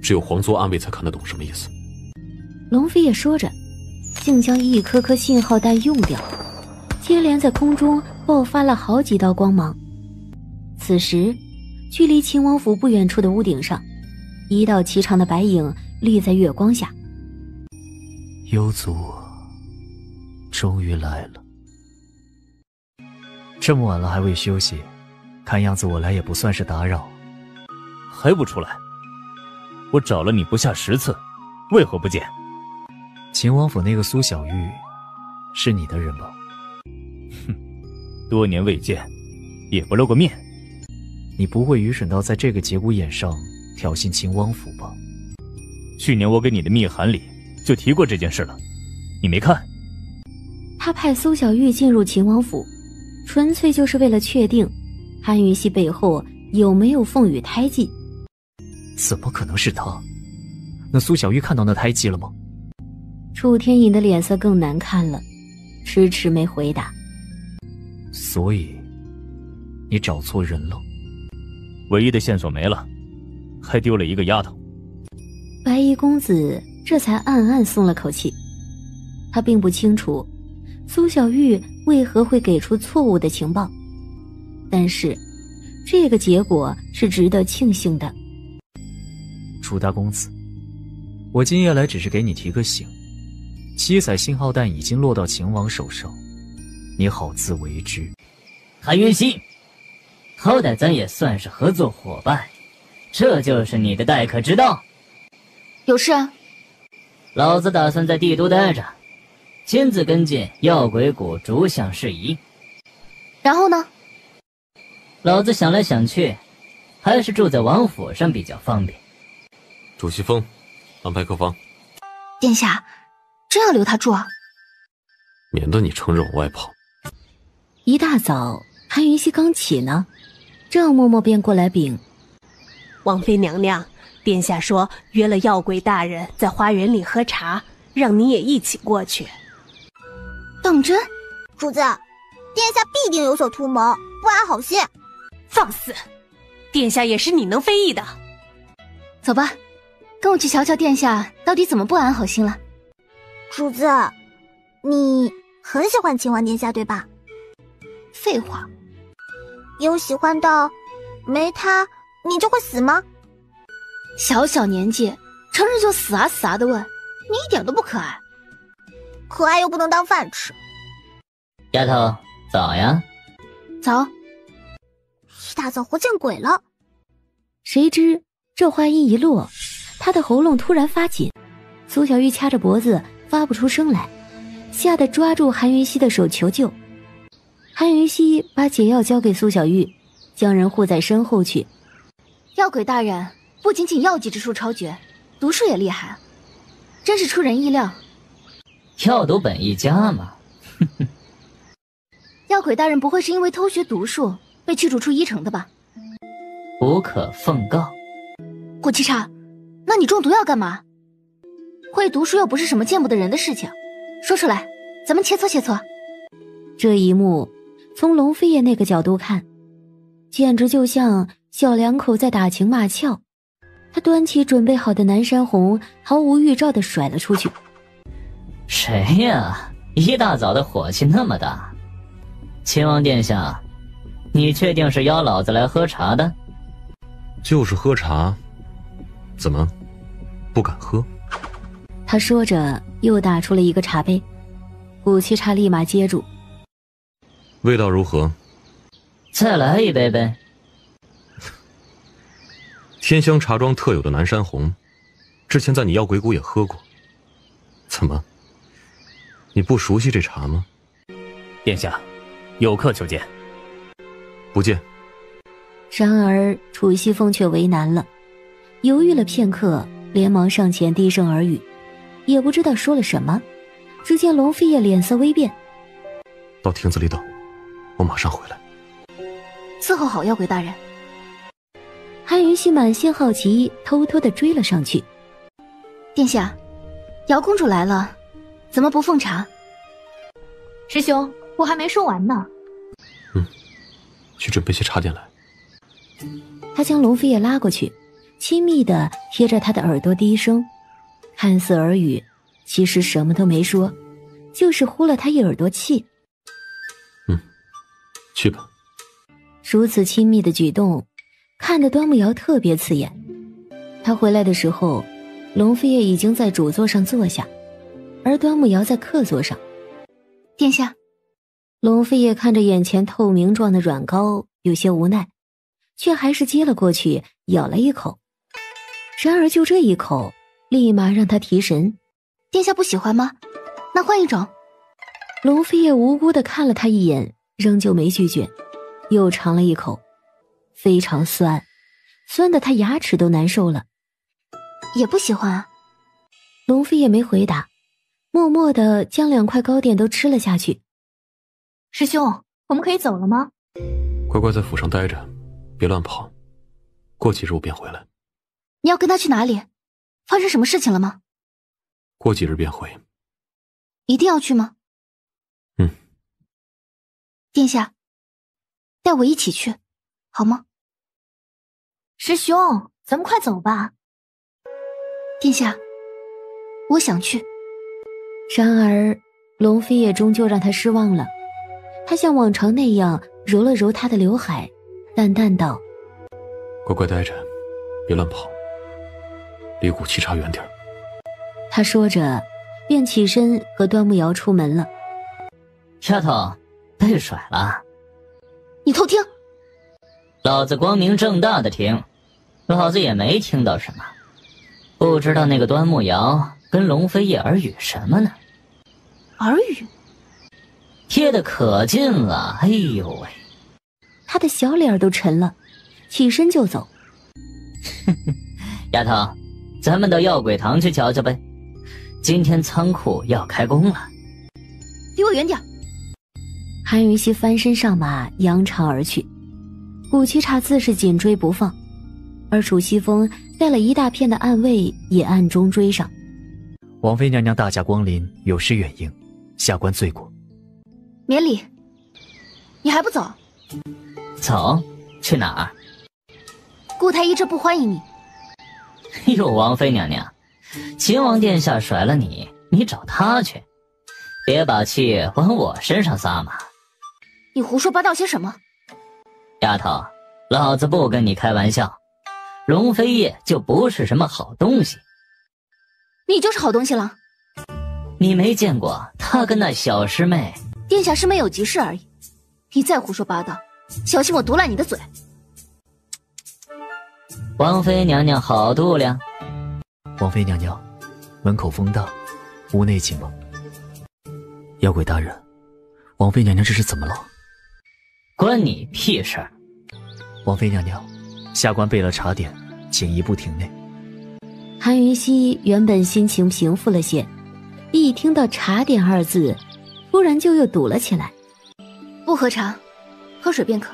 S17: 只有皇族暗卫才看得懂什么意思。
S4: 龙飞也说着，竟将一颗颗信号弹用掉，接连在空中爆发了好几道光芒。此时距离秦王府不远处的屋顶上，一道颀长的白影立在月光下。
S8: 幽族终于来了。这么晚了还未休息，看样子我来也不算是打扰。
S7: 还不出来？我找了你不下10次，为何不见？
S8: 秦王府那个苏小玉是你的人吗？
S7: 哼，多年未见，也不露个面。
S8: 你不会愚蠢到在这个节骨眼上挑衅秦王府吧？
S7: 去年我给你的密函里就提过这件事了，你没看？
S4: 他派苏小玉进入秦王府，纯粹就是为了确定韩云熙背后有没有凤羽胎记。
S8: 怎么可能是他？那苏小玉看到那胎记了吗？
S4: 楚天隐的脸色更难看了，迟迟没回答。
S8: 所以你找错人了。
S7: 唯一的线索没了，还丢了一个丫头。
S4: 白衣公子这才暗暗松了口气。他并不清楚苏小玉为何会给出错误的情报，但是这个结果是值得庆幸的。
S8: 楚大公子，我今夜来只是给你提个醒，七彩信号弹已经落到秦王手上，你好自为之。
S18: 韩云熙，好歹咱也算是合作伙伴，这就是你的待客之道。
S1: 有事啊？
S18: 老子打算在帝都待着，亲自跟进药鬼谷逐项事宜。
S1: 然后呢？
S18: 老子想来想去，还是住在王府上比较方便。
S17: 主席峰，安排客房。
S1: 殿下，真要留他住啊？
S17: 免得你趁热往外跑。
S4: 一大早，韩云熙刚起呢，郑嬷嬷便过来禀：
S2: 王妃娘娘，殿下说约了药鬼大人在花园里喝茶，让你也一起过去。
S1: 当真？
S9: 主子，殿下必定有所图谋，不安好心。
S2: 放肆！殿下也是你能非议的。
S1: 走吧，跟我去瞧瞧殿下到底怎么不安好心了。
S9: 主子，你很喜欢秦王殿下对吧？
S1: 废话。
S9: 有喜欢到没他你就会死吗？
S1: 小小年纪成日就死啊死啊的问，你一点都不可爱。
S9: 可爱又不能当饭吃。
S18: 丫头，早呀。
S1: 早。
S9: 一大早活见鬼了。
S4: 谁知这话音一落，他的喉咙突然发紧，苏小玉掐着脖子发不出声来，吓得抓住韩云溪的手求救。韩云溪把解药交给苏小玉，将人护在身后去。
S1: 药鬼大人不仅仅药剂之术超绝，毒术也厉害，真是出人意料。
S18: 药毒本一家嘛。
S1: 药鬼大人不会是因为偷学毒术被驱逐出医城的吧？
S18: 无可奉告。
S1: 顾七叉，那你中毒药干嘛？会毒术又不是什么见不得人的事情，说出来，咱们切磋切磋。
S4: 这一幕从龙飞叶那个角度看，简直就像小两口在打情骂俏。他端起准备好的南山红，毫无预兆地甩了出去。
S18: 谁呀？一大早的火气那么大。秦王殿下，你确定是邀老子来喝茶的？
S17: 就是喝茶，怎么不敢喝？
S4: 他说着又打出了一个茶杯，古七茶立马接住。
S17: 味道如何？
S18: 再来一杯呗。
S17: 天香茶庄特有的南山红，之前在你药鬼谷也喝过。怎么，你不熟悉这茶吗？
S8: 殿下，有客求见。
S17: 不见。
S4: 然而楚西风却为难了，犹豫了片刻，连忙上前低声耳语，也不知道说了什么。只见龙飞叶脸色微变，
S17: 到亭子里等，我马上回来。
S1: 伺候好，药鬼大人。
S4: 韩云溪满心好奇，偷偷地追了上去。
S1: 殿下，姚公主来了，怎么不奉茶？
S12: 师兄，我还没说完呢。
S17: 去准备些茶点来。
S4: 他将龙飞叶拉过去，亲密地贴着他的耳朵低声，看似耳语，其实什么都没说，就是呼了他一耳朵气。
S17: 去吧。
S4: 如此亲密的举动，看得端木瑶特别刺眼。他回来的时候，龙飞叶已经在主座上坐下，而端木瑶在客座上。
S1: 殿下。
S4: 龙飞叶看着眼前透明状的软膏，有些无奈，却还是接了过去，咬了一口。然而就这一口，立马让他提神。
S1: 殿下不喜欢吗？那换一种。
S4: 龙飞叶无辜地看了他一眼，仍旧没拒绝，又尝了一口，非常酸，酸得他牙齿都难受了。
S1: 也不喜欢啊。
S4: 龙飞叶没回答，默默地将2块糕点都吃了下去。
S12: 师兄，我们可以走了吗？
S17: 乖乖在府上待着，别乱跑，过几日我便回来。
S1: 你要跟他去哪里？发生什么事情了吗？
S17: 过几日便回。
S1: 一定要去吗？殿下，带我一起去，好吗？
S12: 师兄，咱们快走吧。
S1: 殿下，我想去。
S4: 然而龙飞叶终究让他失望了。他像往常那样揉了揉他的刘海，淡淡道：
S17: 乖乖待着，别乱跑，离古七茶远点。
S4: 他说着便起身和端木瑶出门了。
S18: 丫头，被甩了。
S1: 你偷听？
S18: 老子光明正大的听，老子也没听到什么。不知道那个端木瑶跟龙飞叶耳语什么呢？
S1: 耳语？
S18: 贴得可近了，哎呦喂！
S4: 他的小脸都沉了，起身就走。
S18: 丫头，咱们到药鬼堂去瞧瞧呗。今天仓库要开工了。
S1: 离我远点。
S4: 韩云溪翻身上马，扬长而去。古七茶自是紧追不放，而楚西风带了一大片的暗卫也暗中追上。
S8: 王妃娘娘大驾光临，有失远迎，下官罪过。
S1: 免礼。你还不走？
S18: 走？去哪儿？
S1: 顾太医这不欢迎你。
S18: 哟，王妃娘娘，秦王殿下甩了你，你找他去，别把气往我身上撒嘛。
S1: 你胡说八道些什么？
S18: 丫头，老子不跟你开玩笑，龙飞叶就不是什么好东西。
S1: 你就是好东西了。
S18: 你没见过他跟那小师妹？
S1: 殿下师妹有急事而已，你再胡说八道，小心我毒烂你的嘴。
S18: 王妃娘娘好度量。
S8: 王妃娘娘，门口风大，屋内请吧。妖鬼大人，王妃娘娘这是怎么了？
S18: 关你屁事儿！
S8: 王妃娘娘，下官备了茶点，请移步厅内。
S4: 韩云溪原本心情平复了些，一听到茶点二字，突然就又堵了起来。
S1: 不喝茶，喝水便可。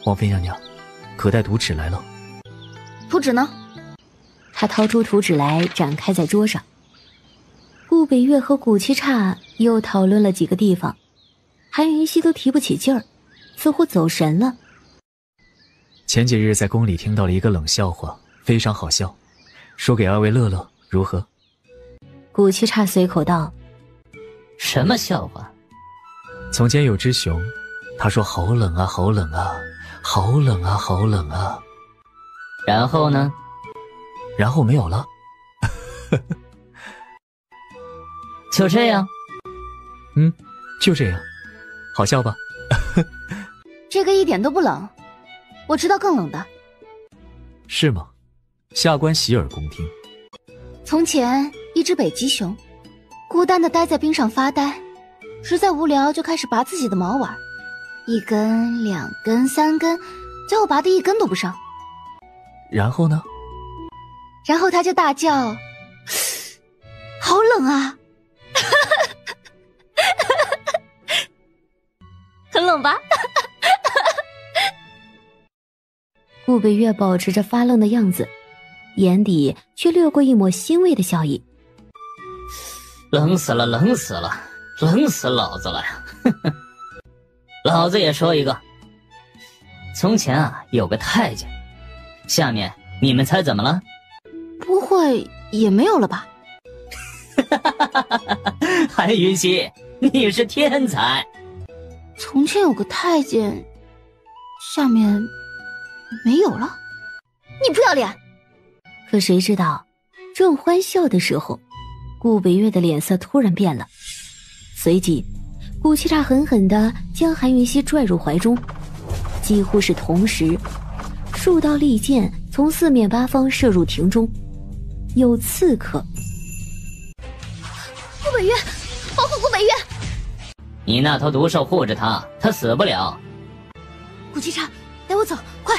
S8: 王妃娘娘，可带图纸来了。
S1: 图纸呢？
S4: 他掏出图纸来，展开在桌上。顾北月和顾七叉又讨论了几个地方，韩云溪都提不起劲儿，似乎走神了。
S8: 前几日在宫里听到了一个冷笑话，非常好笑，说给二位乐乐，如何？
S4: 顾七叉随口道：
S18: 什么笑话？
S8: 从前有只熊，他说好冷啊，好冷啊，好冷啊，好冷啊。
S18: 然后呢？
S8: 然后没有了。
S18: 就这样？
S8: 就这样，好笑吧？
S1: 这个一点都不冷，我知道更冷的。
S8: 是吗？下官洗耳恭听。
S1: 从前一只北极熊，孤单地待在冰上发呆，实在无聊就开始拔自己的毛玩，一根、两根、三根，最后拔得一根都不剩。
S8: 然后呢？
S1: 然后他就大叫：好冷啊！很冷吧？
S4: 顾北月保持着发愣的样子，眼底却掠过一抹欣慰的笑意。
S18: 冷死了，冷死了，冷死老子了呀！老子也说一个。从前啊，有个太监，下面你们猜怎么了？
S1: 不会也没有了吧？
S18: 韩云溪，你是天才。
S1: 从前有个太监，下面没有了。你不要脸！
S4: 可谁知道，正欢笑的时候，顾北月的脸色突然变了，随即顾七叉狠狠地将韩云溪拽入怀中，几乎是同时，数道利箭从四面八方射入庭中，有刺客。
S1: 顾北月，保护顾北月！
S18: 你那头毒兽护着他，他死不了。
S1: 顾七叉，带我走，快！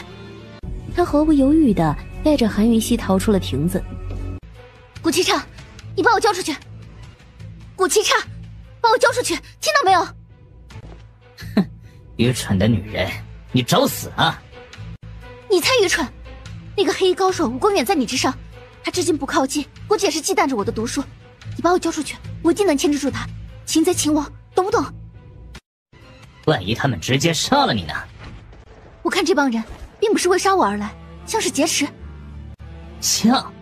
S4: 他毫不犹豫地带着韩云溪逃出了亭子。
S1: 顾七叉，你把我交出去！顾七叉，把我交出去，听到没有？
S18: 哼，愚蠢的女人，你找死啊！
S1: 你才愚蠢！那个黑衣高手武功远在你之上，他至今不靠近，估计也是忌惮着我的毒术。你把我交出去，我一定能牵制住他，擒贼擒王，懂不懂？
S18: 万一他们直接杀了你呢？
S1: 我看这帮人并不是为杀我而来，像是劫持。
S18: 像？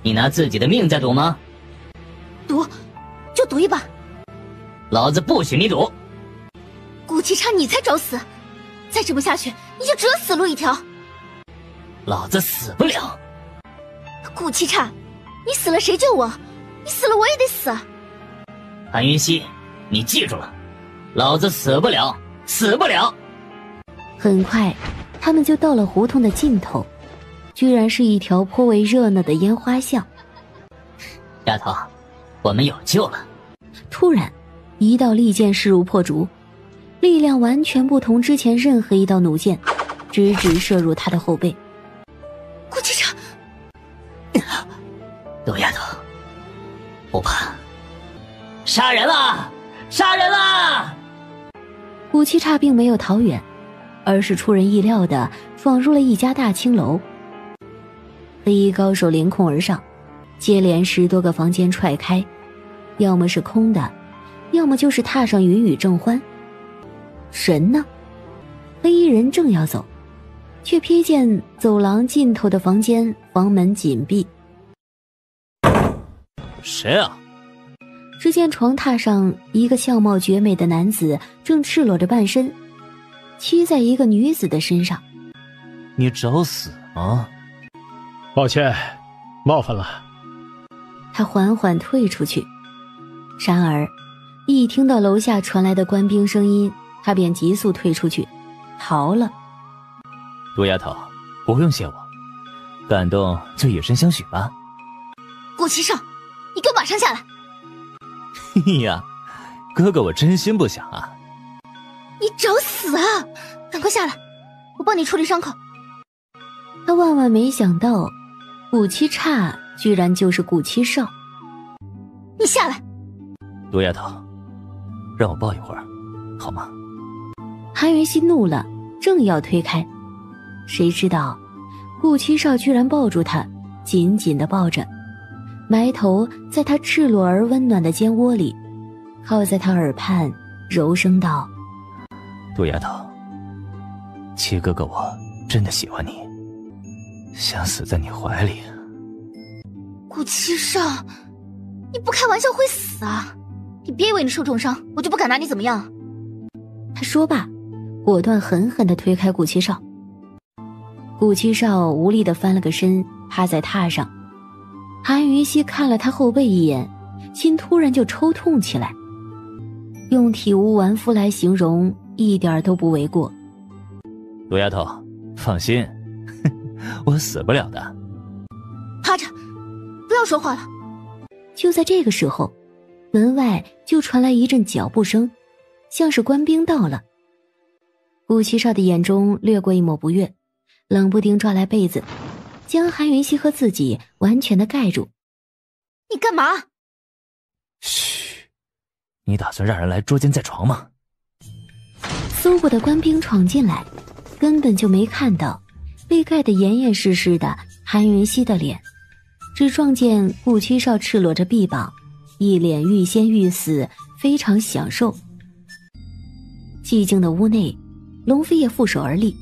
S18: 你拿自己的命在赌吗？
S1: 赌，就赌一把。
S18: 老子不许你赌！
S1: 顾七叉，你才找死！再这么下去，你就只有死路一条。
S18: 老子死不了！
S1: 顾七叉，你死了谁救我？你死了我也得死。
S18: 韩云溪，你记住了，老子死不了，死不了！
S4: 很快，他们就到了胡同的尽头，居然是一条颇为热闹的烟花巷。
S18: 丫头，我们有救了！
S4: 突然，一道利箭势如破竹，力量完全不同之前任何一道弩箭，直直射入他的后背。
S1: 顾七叉，
S18: 毒丫头，不怕！杀人了！杀人了！
S4: 顾七叉并没有逃远，而是出人意料地闯入了一家大青楼。黑衣高手凌空而上，接连10多个房间踹开，要么是空的，要么就是踏上云雨正欢。人呢？黑衣人正要走，却瞥见走廊尽头的房间房门紧闭。
S7: 谁啊？
S4: 只见床榻上一个相貌绝美的男子正赤裸着半身，骑在一个女子的身上。
S7: 你找死吗？
S15: 抱歉，冒犯了。
S4: 他缓缓退出去，然而一听到楼下传来的官兵声音，他便急速退出去逃了。
S8: 毒丫头，不用谢我，感动就以身相许吧。
S1: 顾七少，你给我马上下来！
S8: 嘿呀，
S21: 哥哥我真心不想啊。
S1: 你找死啊！赶快下来，我帮你处理伤口。
S4: 他万万没想到，顾七叉居然就是顾七少。
S1: 你下来。
S21: 毒丫头，让我抱一会儿，好吗？
S4: 韩云熙怒了，正要推开，谁知道顾七少居然抱住他，紧紧地抱着，埋头在他赤裸而温暖的肩窝里，靠在他耳畔柔声道：
S21: 毒丫头，七哥哥我真的喜欢你，想死在你怀里。
S1: 顾七少，你不开玩笑会死啊！你别以为你受重伤，我就不敢拿你怎么样。
S4: 他说罢，果断狠狠地推开顾七少。顾七少无力地翻了个身，趴在榻上。韩云熙看了他后背一眼，心突然就抽痛起来。用体无完肤来形容，一点都不为过。
S21: 毒丫头，放心，我死不了的。
S1: 趴着，不要说话了。
S4: 就在这个时候，门外就传来一阵脚步声，像是官兵到了。顾七少的眼中掠过一抹不悦，冷不丁抓来被子，将韩云熙和自己完全的盖住。
S1: 你干嘛？
S21: 嘘，你打算让人来捉奸在床吗？
S4: 搜过的官兵闯进来，根本就没看到被盖得严严实实的韩云熙的脸，只撞见顾七少赤裸着臂膀，一脸欲仙欲死，非常享受。寂静的屋内，龙飞也负手而立，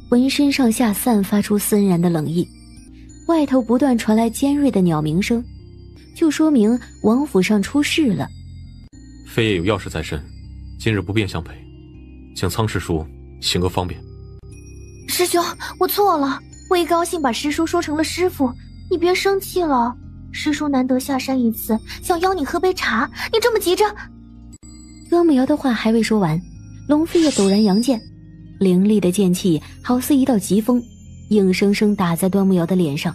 S4: 浑身上下散发出森然的冷意。外头不断传来尖锐的鸟鸣声，就说明王府上出事了。
S13: 飞爷有要事在身，今日不便相陪，请苍师叔行个方便。
S12: 师兄，我错了，我一高兴把师叔说成了师傅，你别生气了。师叔难得下山一次，想邀你喝杯茶，你这么急着。
S4: 端木瑶的话还未说完，龙飞也陡然扬剑，凌厉的剑气好似一道疾风，硬生生打在端木瑶的脸上。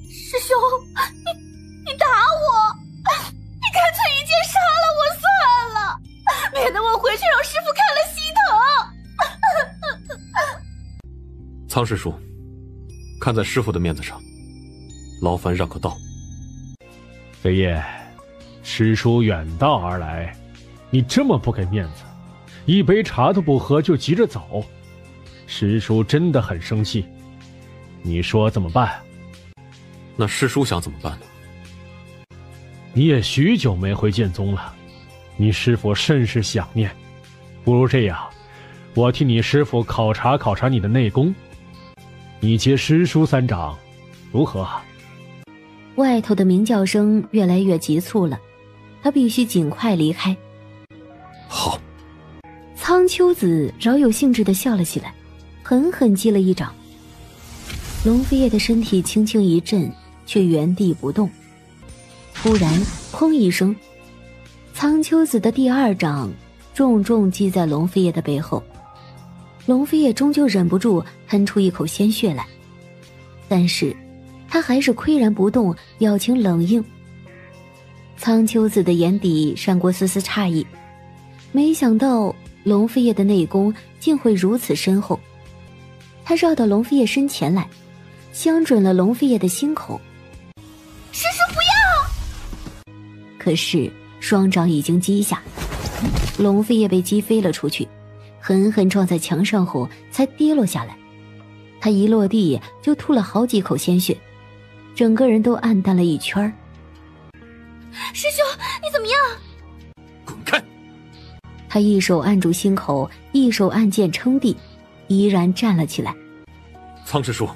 S12: 师兄，你打我，你干脆一剑杀了我算了，免得我回去让师傅看了心疼。
S13: 苍师叔，看在师傅的面子上，劳烦让个道。
S15: 飞叶，师叔远道而来，你这么不给面子，一杯茶都不喝就急着走，师叔真的很生气。你说怎么办？
S13: 那师叔想怎么办呢？
S15: 你也许久没回剑宗了，你师父甚是想念。不如这样，我替你师父考察考察你的内功，你接师叔3掌，如何？
S4: 外头的鸣叫声越来越急促了，他必须尽快离开。
S13: 好。
S4: 苍秋子饶有兴致地笑了起来，狠狠击了一掌。龙飞叶的身体轻轻一震，却原地不动。突然砰一声，苍秋子的第2掌重重击在龙飞叶的背后。龙飞叶终究忍不住喷出一口鲜血来，但是他还是岿然不动，表情冷硬。苍秋子的眼底闪过丝丝诧异，没想到龙飞叶的内功竟会如此深厚。他绕到龙飞叶身前来，相准了龙飞叶的心口。
S12: 师叔不要！
S4: 可是双掌已经击下，龙飞叶被击飞了出去，狠狠撞在墙上后才跌落下来。他一落地就吐了好几口鲜血，整个人都暗淡了一圈。
S12: 师兄，你怎么样？
S13: 滚开！
S4: 他一手按住心口，一手按剑撑地，依然站了起来。
S13: 苍师叔，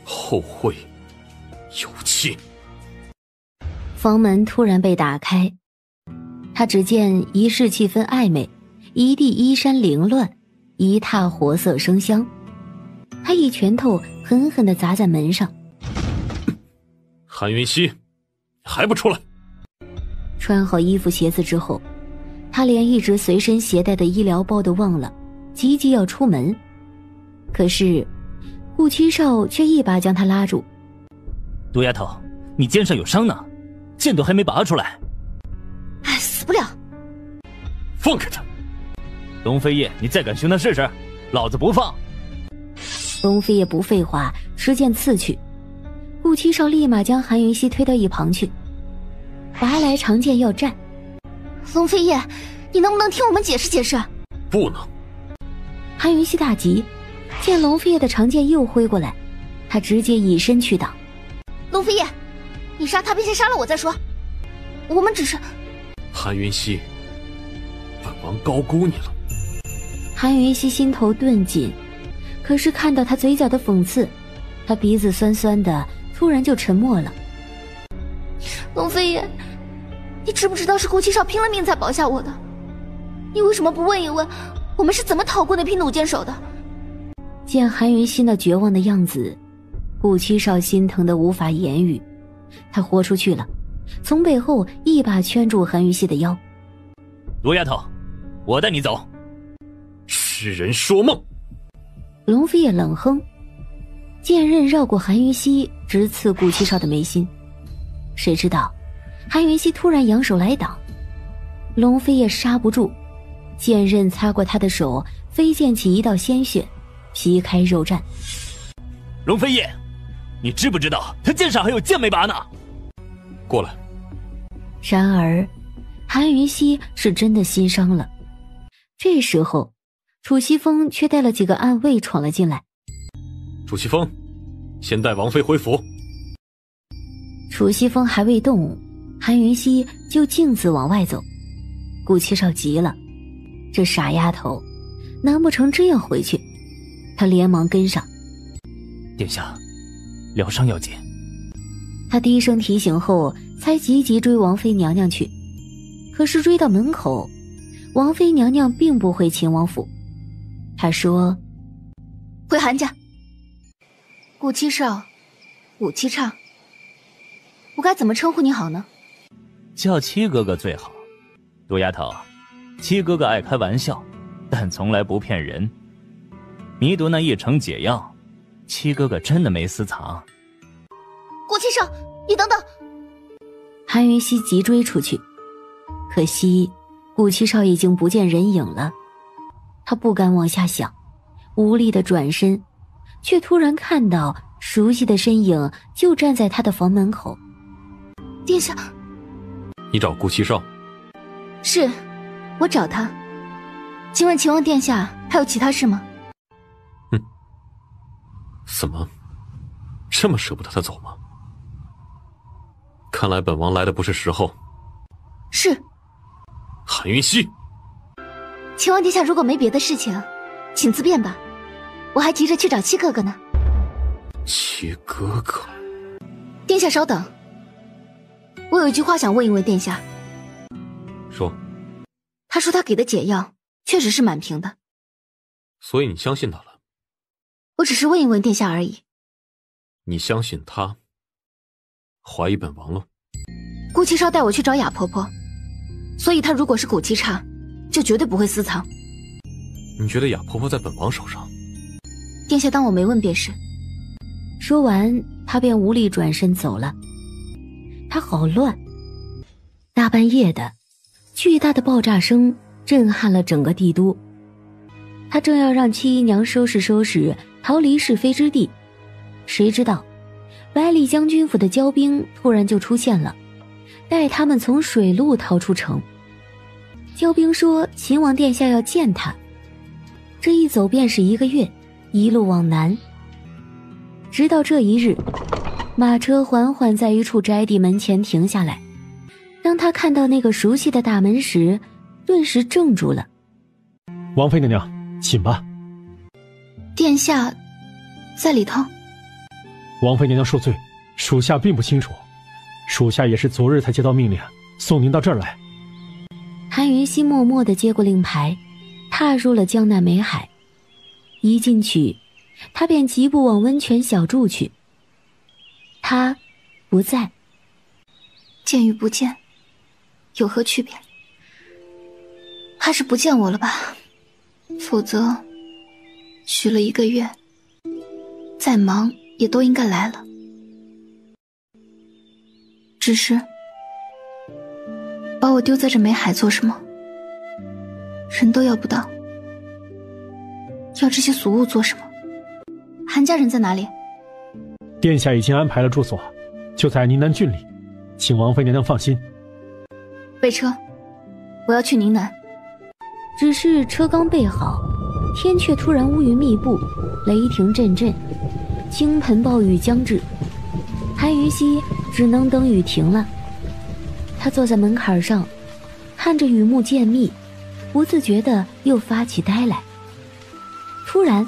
S13: 后会有期。
S4: 房门突然被打开，他只见一室气氛暧昧，一地衣衫凌乱，一榻火色生香。他一拳头狠狠地砸在门上。
S13: 韩云熙，还不出来！
S4: 穿好衣服鞋子之后，他连一直随身携带的医疗包都忘了，急急要出门。可是顾七少却一把将他拉住。
S21: 毒丫头，你肩上有伤呢，剑都还没拔出来。
S1: 哎，死不了！
S13: 放开他！
S21: 龙飞叶，你再敢凶他试试，老子不放！
S4: 龙飞叶不废话，持剑刺去。顾七少立马将韩云熙推到一旁去，拔来长剑要战。
S1: 龙飞叶，你能不能听我们解释解释？
S13: 不能！
S4: 韩云熙大急，见龙飞叶的长剑又挥过来，他直接以身去挡。
S1: 龙飞叶，你杀他便先杀了我再说，我们只是……
S13: 韩云熙，本王高估你了。
S4: 韩云熙心头顿紧，可是看到他嘴角的讽刺，他鼻子酸酸的，突然就沉默了。
S1: 龙飞叶，你知不知道是顾七少拼了命才保下我的？你为什么不问一问我们是怎么逃过那批弩箭手的？
S4: 见韩云熙那绝望的样子，顾七少心疼得无法言语，他豁出去了，从背后一把圈住韩云熙的腰。
S21: 罗丫头，我带你走。
S13: 痴人说梦！
S4: 龙飞也冷哼，剑刃绕过韩云熙，直刺顾七少的眉心。谁知道韩云熙突然扬手来挡，龙飞也刹不住，剑刃擦过他的手，飞溅起一道鲜血，皮开肉绽。
S21: 龙飞叶，你知不知道他剑上还有剑没拔呢？
S13: 过来。
S4: 然而韩云熙是真的心伤了。这时候楚西风却带了几个暗卫闯了进来。
S13: 楚西风，先带王妃回府。
S4: 楚西风还未动，韩云熙就径自往外走。顾七少急了，这傻丫头，难不成真要回去？他连忙跟上。
S21: 殿下，疗伤要紧。
S4: 他低声提醒后，才急急追王妃娘娘去。可是追到门口，王妃娘娘并不回秦王府。她说：“
S1: 回韩家。”顾七少，武七畅，我该怎么称呼你好呢？
S21: 叫七哥哥最好。杜丫头，七哥哥爱开玩笑，但从来不骗人。弥毒那1成解药，七哥哥真的没私藏。
S1: 顾七少，你等等！
S4: 韩云熙急追出去，可惜顾七少已经不见人影了。他不敢往下想，无力地转身，却突然看到熟悉的身影就站在他的房门口。
S1: 殿下，
S13: 你找顾七少？
S1: 是，我找他。请问秦王殿下还有其他事吗？
S13: 怎么这么舍不得他走吗？看来本王来的不是时候。
S1: 是。
S13: 韩云熙，
S1: 秦王殿下如果没别的事情，请自便吧，我还急着去找七哥哥呢。
S13: 七哥哥，
S1: 殿下稍等，我有一句话想问一问殿下。
S13: 说。
S1: 他说他给的解药确实是满瓶的，
S13: 所以你相信他了？
S1: 我只是问一问殿下而已。
S13: 你相信他，怀疑本王了？
S1: 顾七少带我去找雅婆婆，所以他如果是顾七畅，就绝对不会私藏。
S13: 你觉得雅婆婆在本王手上？
S1: 殿下当我没问便是。
S4: 说完，他便无力转身走了。他好乱。大半夜的，巨大的爆炸声震撼了整个帝都。他正要让七姨娘收拾收拾，逃离是非之地，谁知道百里将军府的骄兵突然就出现了，带他们从水路逃出城。骄兵说秦王殿下要见他，这一走便是1个月，一路往南。直到这一日，马车缓缓在一处宅邸门前停下来。当他看到那个熟悉的大门时，顿时怔住了。
S10: 王妃娘娘，请吧。
S1: 殿下在里头。
S10: 王妃娘娘恕罪，属下并不清楚，属下也是昨日才接到命令，送您到这儿来。
S4: 韩云熙默默地接过令牌，踏入了江南美海。一进去，他便疾步往温泉小筑去。他不在。
S1: 见与不见有何区别？还是不见我了吧，否则许了1个月，再忙也都应该来了。只是把我丢在这美海做什么？人都要不到，要这些俗物做什么？韩家人在哪里？
S10: 殿下已经安排了住所，就在宁南郡里，请王妃娘娘放心。
S1: 备车，我要去宁南。
S4: 只是车刚备好，天却突然乌云密布，雷霆阵阵，倾盆暴雨将至。韩云熙只能等雨停了。他坐在门槛上，看着雨幕渐密，不自觉地又发起呆来。突然，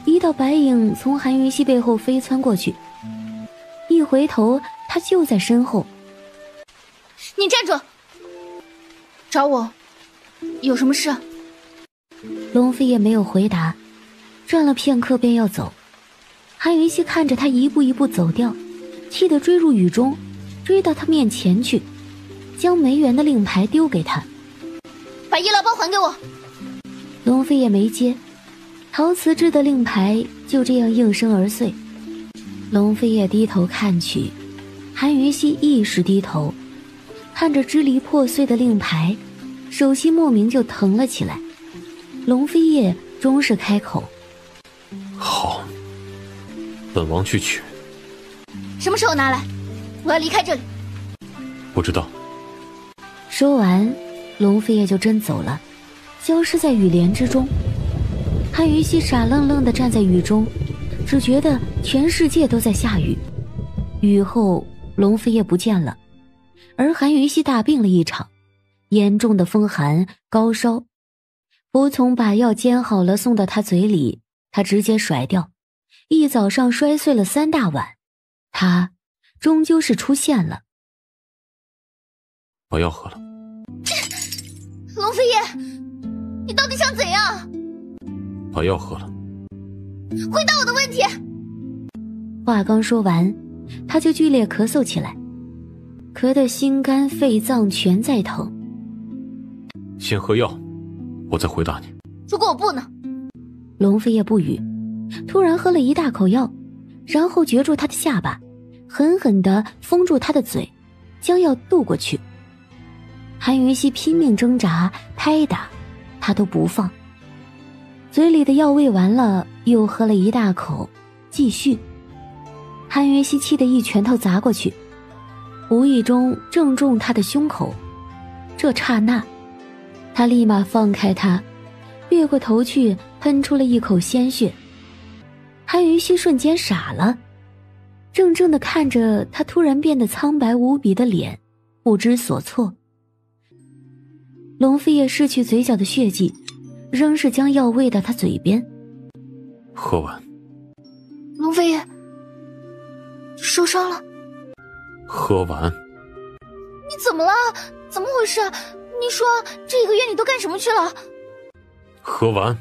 S4: 一道白影从韩云熙背后飞窜过去，一回头，他就在身后。
S1: 你站住！找我，有什么事？
S4: 龙飞也没有回答，站了片刻便要走。韩云熙看着他一步一步走掉，气得追入雨中，追到他面前去，将梅园的令牌丢给他。
S1: 把医疗包还给我。
S4: 龙飞也没接，陶瓷制的令牌就这样应声而碎。龙飞也低头看去，韩云熙亦是低头，看着支离破碎的令牌，手心莫名就疼了起来。龙飞叶终是开口：
S17: 好，本王去取。
S1: 什么时候拿来？我要离开这里。
S17: 不知道。
S4: 说完，龙飞叶就真走了，消失在雨帘之中。韩云熙傻愣愣地站在雨中，只觉得全世界都在下雨。雨后，龙飞叶不见了，而韩云熙大病了一场，严重的风寒高烧。仆从把药煎好了送到他嘴里，他直接甩掉，一早上摔碎了3大碗。他终究是出现了。
S17: 把药喝了。
S1: 龙飞叶，你到底想怎样？
S17: 把药喝了。
S1: 回答我的问题。
S4: 话刚说完，他就剧烈咳嗽起来，咳得心肝肺脏全在疼。
S17: 先喝药，我再回答你。
S1: 如果我不呢？
S4: 龙飞叶不语，突然喝了一大口药，然后攫住他的下巴，狠狠地封住他的嘴，将药渡过去。韩云熙拼命挣扎拍打，他都不放。嘴里的药喂完了，又喝了一大口，继续。韩云熙气得一拳头砸过去，无意中正中他的胸口。这刹那，他立马放开他，越过头去喷出了一口鲜血。韩云熙瞬间傻了，怔怔地看着他突然变得苍白无比的脸，不知所措。龙飞也失去嘴角的血迹，仍是将药喂到他嘴边。
S17: 喝完。
S1: 龙飞爷受伤了。
S17: 喝完。
S1: 你怎么了？怎么回事？你说这1个月你都干什么去了？
S17: 喝完。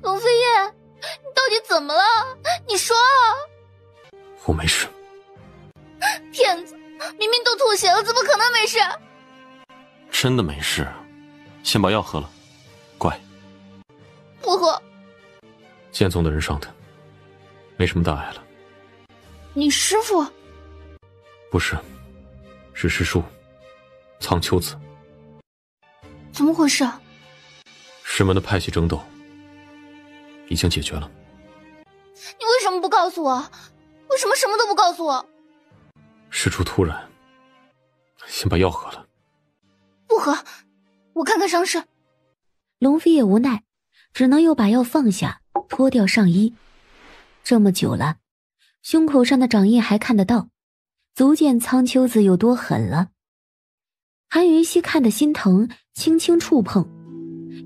S1: 龙飞叶，你到底怎么了？你说啊！
S17: 我没事。
S1: 骗子，明明都吐血了，怎么可能没事？
S17: 真的没事，先把药喝了，乖。
S1: 不喝。
S17: 剑宗的人上的，没什么大碍了。
S1: 你师父？
S17: 不是，是师叔，苍丘子。
S1: 怎么回事？
S17: 师门的派系争斗已经解决了。
S1: 你为什么不告诉我？为什么什么都不告诉我？
S17: 事出突然，先把药喝了。
S1: 不喝，我看看伤势。
S4: 龙飞也无奈，只能又把药放下，脱掉上衣。这么久了，胸口上的掌印还看得到，足见苍丘子有多狠了。韩云熙看得心疼，轻轻触碰，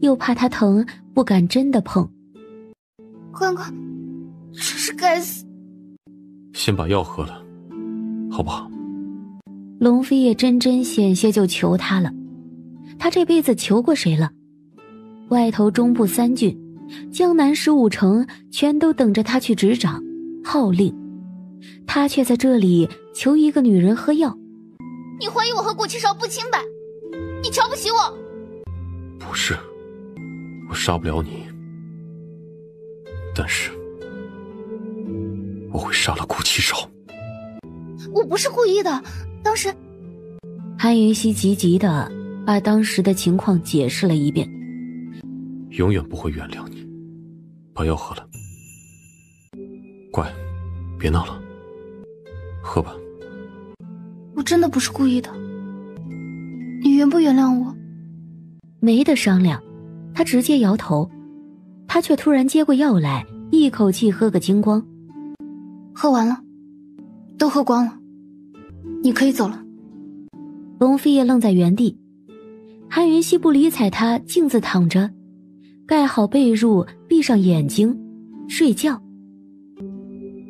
S4: 又怕他疼，不敢真的碰。
S1: 关关，真是该死。
S17: 先把药喝了，好不好？
S4: 龙飞也针针险些就求他了。他这辈子求过谁了？外头中部3郡，江南15城，全都等着他去执掌号令，他却在这里求一个女人喝药。
S1: 你怀疑我和顾七少不清白？你瞧不起我？
S17: 不是，我杀不了你，但是我会杀了顾七少。
S1: 我不是故意的，当时
S4: 韩云熙急急地把当时的情况解释了一遍。
S17: 永远不会原谅你。把药喝了。乖，别闹了，喝吧。
S1: 我真的不是故意的，你原不原谅我？
S4: 没得商量，他直接摇头。他却突然接过药来，一口气喝个精光。
S1: 喝完了，都喝光了，你可以走了。
S4: 龙飞叶愣在原地，韩云熙不理睬他，径自躺着，盖好被褥，闭上眼睛睡觉。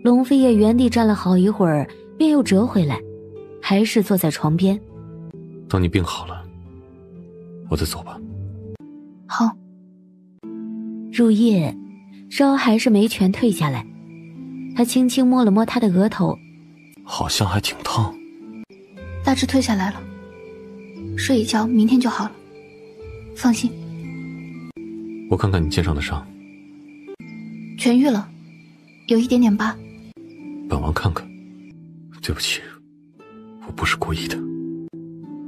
S4: 龙飞叶原地站了好一会儿，便又折回来，还是坐在床边。
S17: 等你病好了，我再走吧。
S1: 好。
S4: 入夜，烧还是没全退下来，他轻轻摸了摸他的额头，
S17: 好像还挺烫。
S1: 大致退下来了，睡一觉，明天就好了，放心。
S17: 我看看你肩上的伤，
S1: 痊愈了，有一点点疤。
S17: 本王看看。对不起，我不是故意的。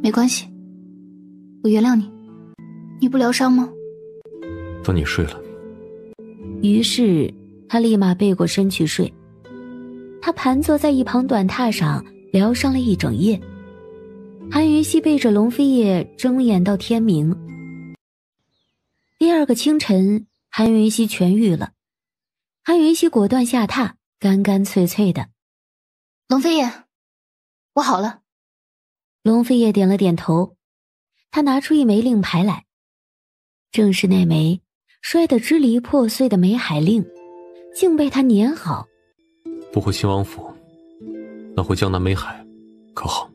S1: 没关系，我原谅你。你不疗伤吗？
S17: 等你睡了。
S4: 于是他立马背过身去睡。他盘坐在一旁短榻上疗伤了一整夜。韩云熙背着龙飞叶睁眼到天明。第二个清晨，韩云熙痊愈了。韩云熙果断下榻，干干脆脆的。
S1: 龙飞叶，我好了。
S4: 龙飞叶点了点头，他拿出一枚令牌来，正是那枚摔得支离破碎的梅海令，竟被他粘好。
S17: 不回亲王府，那回江南梅海，可好？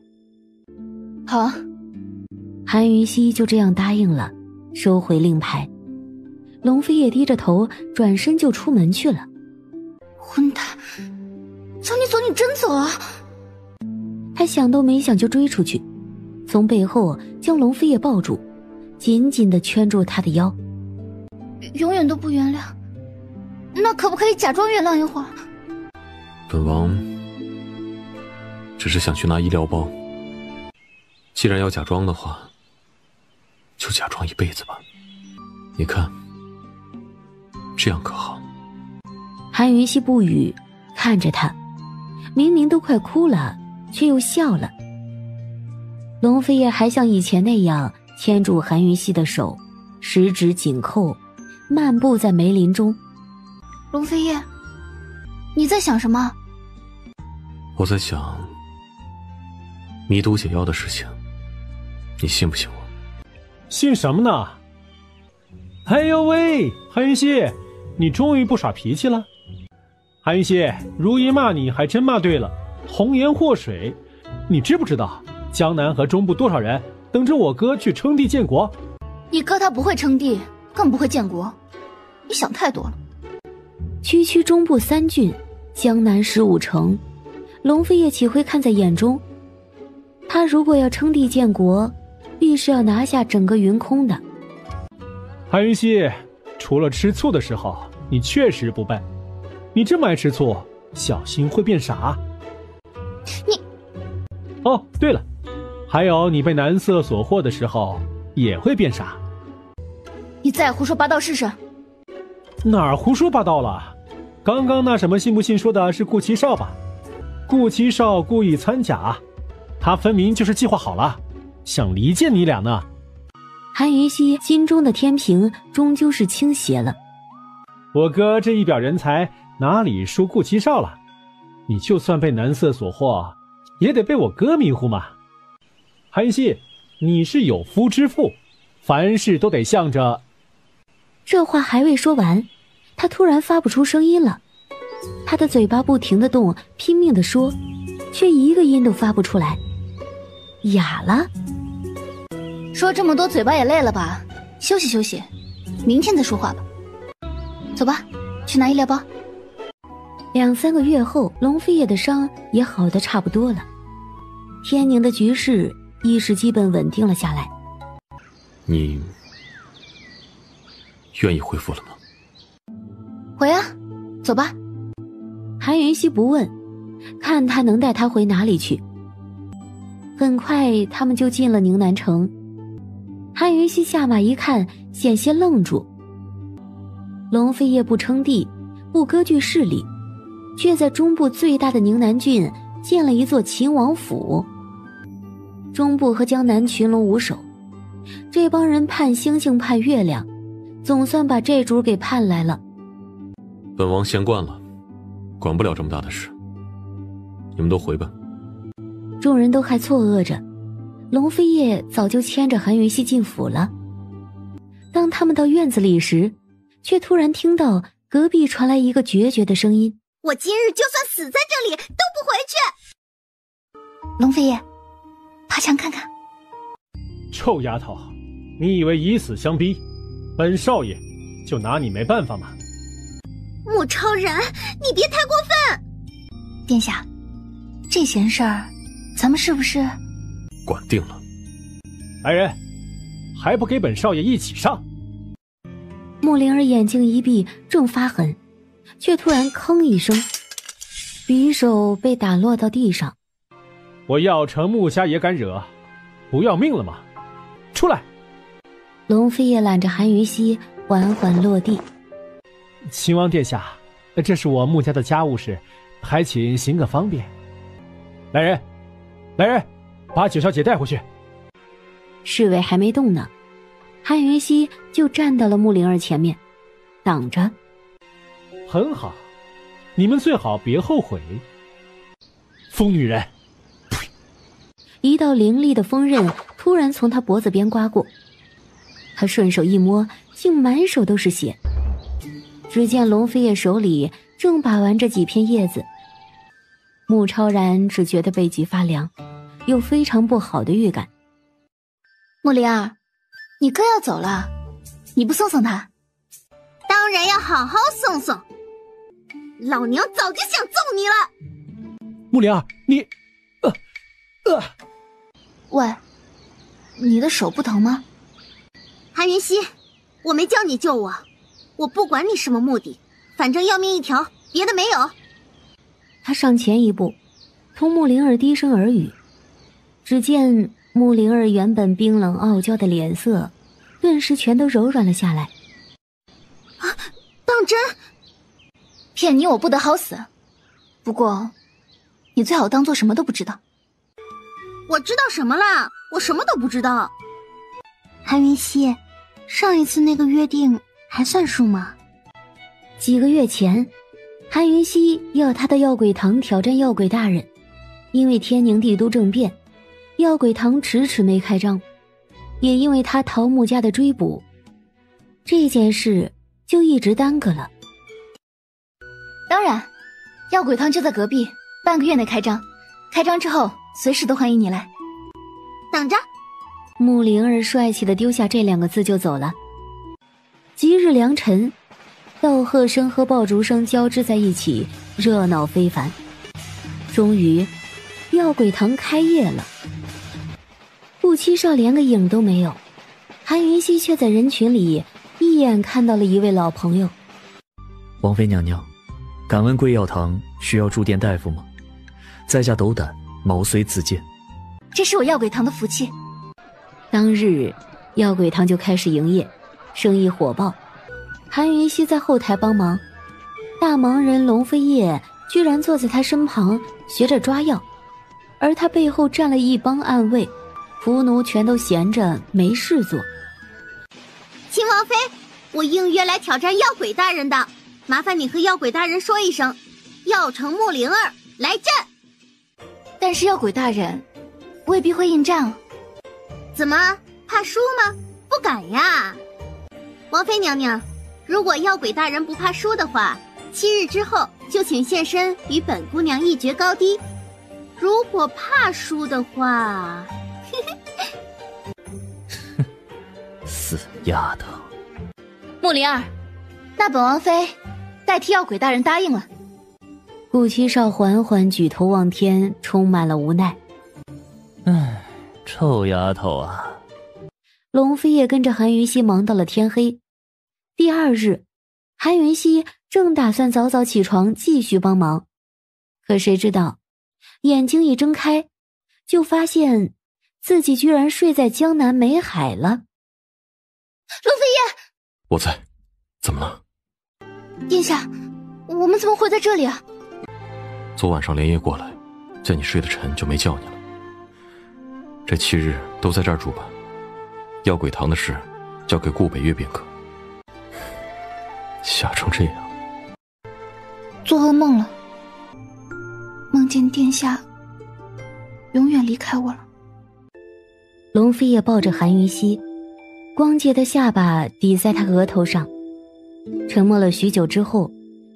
S1: 好啊。
S4: 韩云熙就这样答应了，收回令牌。龙飞叶低着头，转身就出门去了。
S1: 混蛋！走你走，你真走啊！
S4: 他想都没想就追出去，从背后将龙飞叶抱住，紧紧地圈住他的腰。
S1: 永远都不原谅，那可不可以假装原谅一会儿？
S17: 本王只是想去拿医疗包，既然要假装的话，就假装一辈子吧。你看，这样可好？
S4: 韩云熙不语，看着他，明明都快哭了，却又笑了。龙飞叶还像以前那样牵住韩云熙的手，十指紧扣，漫步在梅林中。
S1: 龙飞叶，你在想什么？
S17: 我在想迷毒解药的事情，你信不信我？
S15: 信什么呢？哎呦喂，韩云熙，你终于不耍脾气了。韩云熙，如懿骂你还真骂对了，红颜祸水。你知不知道江南和中部多少人等着我哥去称帝建国？
S1: 你哥他不会称帝，更不会建国，你想太多了。
S4: 区区中部3郡，江南15城，龙飞叶岂会看在眼中？他如果要称帝建国，必是要拿下整个云空的。
S15: 韩云熙，除了吃醋的时候，你确实不笨。你这么爱吃醋，小心会变傻。
S1: 你……
S15: 哦，对了，还有你被男色所惑的时候，也会变傻。
S1: 你再胡说八道试试。
S15: 哪儿胡说八道了？刚刚那什么信不信说的是顾七少吧？顾七少故意掺假，他分明就是计划好了，想离间你俩呢。
S4: 韩云熙心中的天平终究是倾斜了。
S15: 我哥这一表人才哪里输顾七少了？你就算被男色所惑，也得被我哥迷糊嘛。韩云熙，你是有夫之妇，凡事都得向着……
S4: 这话还未说完，他突然发不出声音了。他的嘴巴不停地动，拼命地说，却一个音都发不出来，哑了。
S1: 说这么多嘴巴也累了吧？休息休息，明天再说话吧。走吧，去拿医疗包。
S4: 2、3个月后，龙飞叶的伤也好得差不多了，天宁的局势亦是基本稳定了下来。
S17: 你愿意恢复了吗？
S1: 回啊，走吧。
S4: 韩云熙不问，看他能带他回哪里去。很很快他们就进了宁南城。韩云熙下马一看，险些愣住。龙飞叶不称帝，不割据势力，却在中部最大的宁南郡建了一座秦王府。中部和江南群龙无首，这帮人盼星星盼月亮，总算把这主给盼来了。
S17: 本王闲惯了，管不了这么大的事，你们都回吧。
S4: 众人都还错愕着，龙飞叶早就牵着韩云熙进府了。当他们到院子里时，却突然听到隔壁传来一个决绝的声音：
S9: 我今日就算死在这里，都不回去。
S1: 龙飞叶，爬墙看看。
S15: 臭丫头，你以为以死相逼，本少爷就拿你没办法吗？
S9: 穆超然，你别太过分。
S1: 殿下，这闲事儿咱们是不是
S17: 管定了？
S15: 来人，还不给本少爷一起上！
S4: 穆灵儿眼睛一闭，正发狠，却突然吭一声，匕首被打落到地上。
S15: 我药城穆家也敢惹，不要命了吗？出来！
S4: 龙飞叶揽着韩云熙缓缓落地。
S15: 秦王殿下，这是我穆家的家务事，还请行个方便。来人，来人，把九小姐带回去。
S4: 侍卫还没动呢，韩云熙就站到了穆灵儿前面，挡着。
S15: 很好，你们最好别后悔。疯女人！
S4: 一道凌厉的锋刃突然从他脖子边刮过，他顺手一摸，竟满手都是血。只见龙飞叶手里正把玩着几片叶子，穆超然只觉得背脊发凉，有非常不好的预感。
S1: 穆灵儿，你哥要走了，你不送送他？
S9: 当然要好好送送，老娘早就想揍你了。
S15: 穆灵儿，你
S1: 喂，你的手不疼吗？
S9: 韩云熙，我没叫你救我，我不管你什么目的，反正要命一条，别的没有。
S4: 他上前一步，同穆灵儿低声耳语。只见穆灵儿原本冰冷傲娇的脸色，顿时全都柔软了下来。
S9: 啊，当真？
S1: 骗你我不得好死。不过，你最好当做什么都不知道。
S9: 我知道什么啦？我什么都不知道。韩云熙，上一次那个约定还算数吗？
S4: 几个月前，韩云熙要他到药鬼堂挑战药鬼大人，因为天宁帝都政变，药鬼堂迟迟没开张，也因为他桃木家的追捕，这件事就一直耽搁了。
S1: 当然，药鬼堂就在隔壁，半个月内开张，开张之后随时都欢迎你来。
S9: 等着。
S4: 穆灵儿帅气地丢下这两个字就走了。即日良辰，道贺声和爆竹声交织在一起，热闹非凡。终于，药鬼堂开业了。顾七少连个影都没有，韩云熙却在人群里一眼看到了一位老朋友。
S8: 王妃娘娘，敢问贵药堂需要驻店大夫吗？在下斗胆，毛遂自荐。
S1: 这是我药鬼堂的福气。
S4: 当日，药鬼堂就开始营业，生意火爆。韩云熙在后台帮忙，大忙人龙飞叶居然坐在他身旁学着抓药，而他背后站了一帮暗卫，仆奴全都闲着没事做。
S9: 秦王妃，我应约来挑战药鬼大人的，麻烦你和药鬼大人说一声，药城穆灵儿来战。
S1: 但是药鬼大人未必会应战哦。
S9: 怎么，怕输吗？不敢呀。王妃娘娘，如果药鬼大人不怕输的话，7日之后就请现身与本姑娘一决高低。如果怕输的话，
S8: 死丫头。
S1: 穆灵儿，那本王妃代替药鬼大人答应了。
S4: 顾七少缓缓举头望天，充满了无奈。
S21: 唉，臭丫头啊！
S4: 龙飞也跟着韩云熙忙到了天黑。第二日，韩云熙正打算早早起床继续帮忙，可谁知道，眼睛一睁开，就发现自己居然睡在江南美海了。
S1: 龙飞叶，
S17: 我在，怎么了？
S1: 殿下，我们怎么会在这里啊？
S17: 昨晚上连夜过来，见你睡得沉，就没叫你了。这7日都在这儿住吧。药鬼堂的事，交给顾北岳便可。吓成这样，
S1: 做噩梦了，梦见殿下永远离开我了。
S4: 龙飞也抱着韩云溪，光洁的下巴抵在他额头上，沉默了许久之后，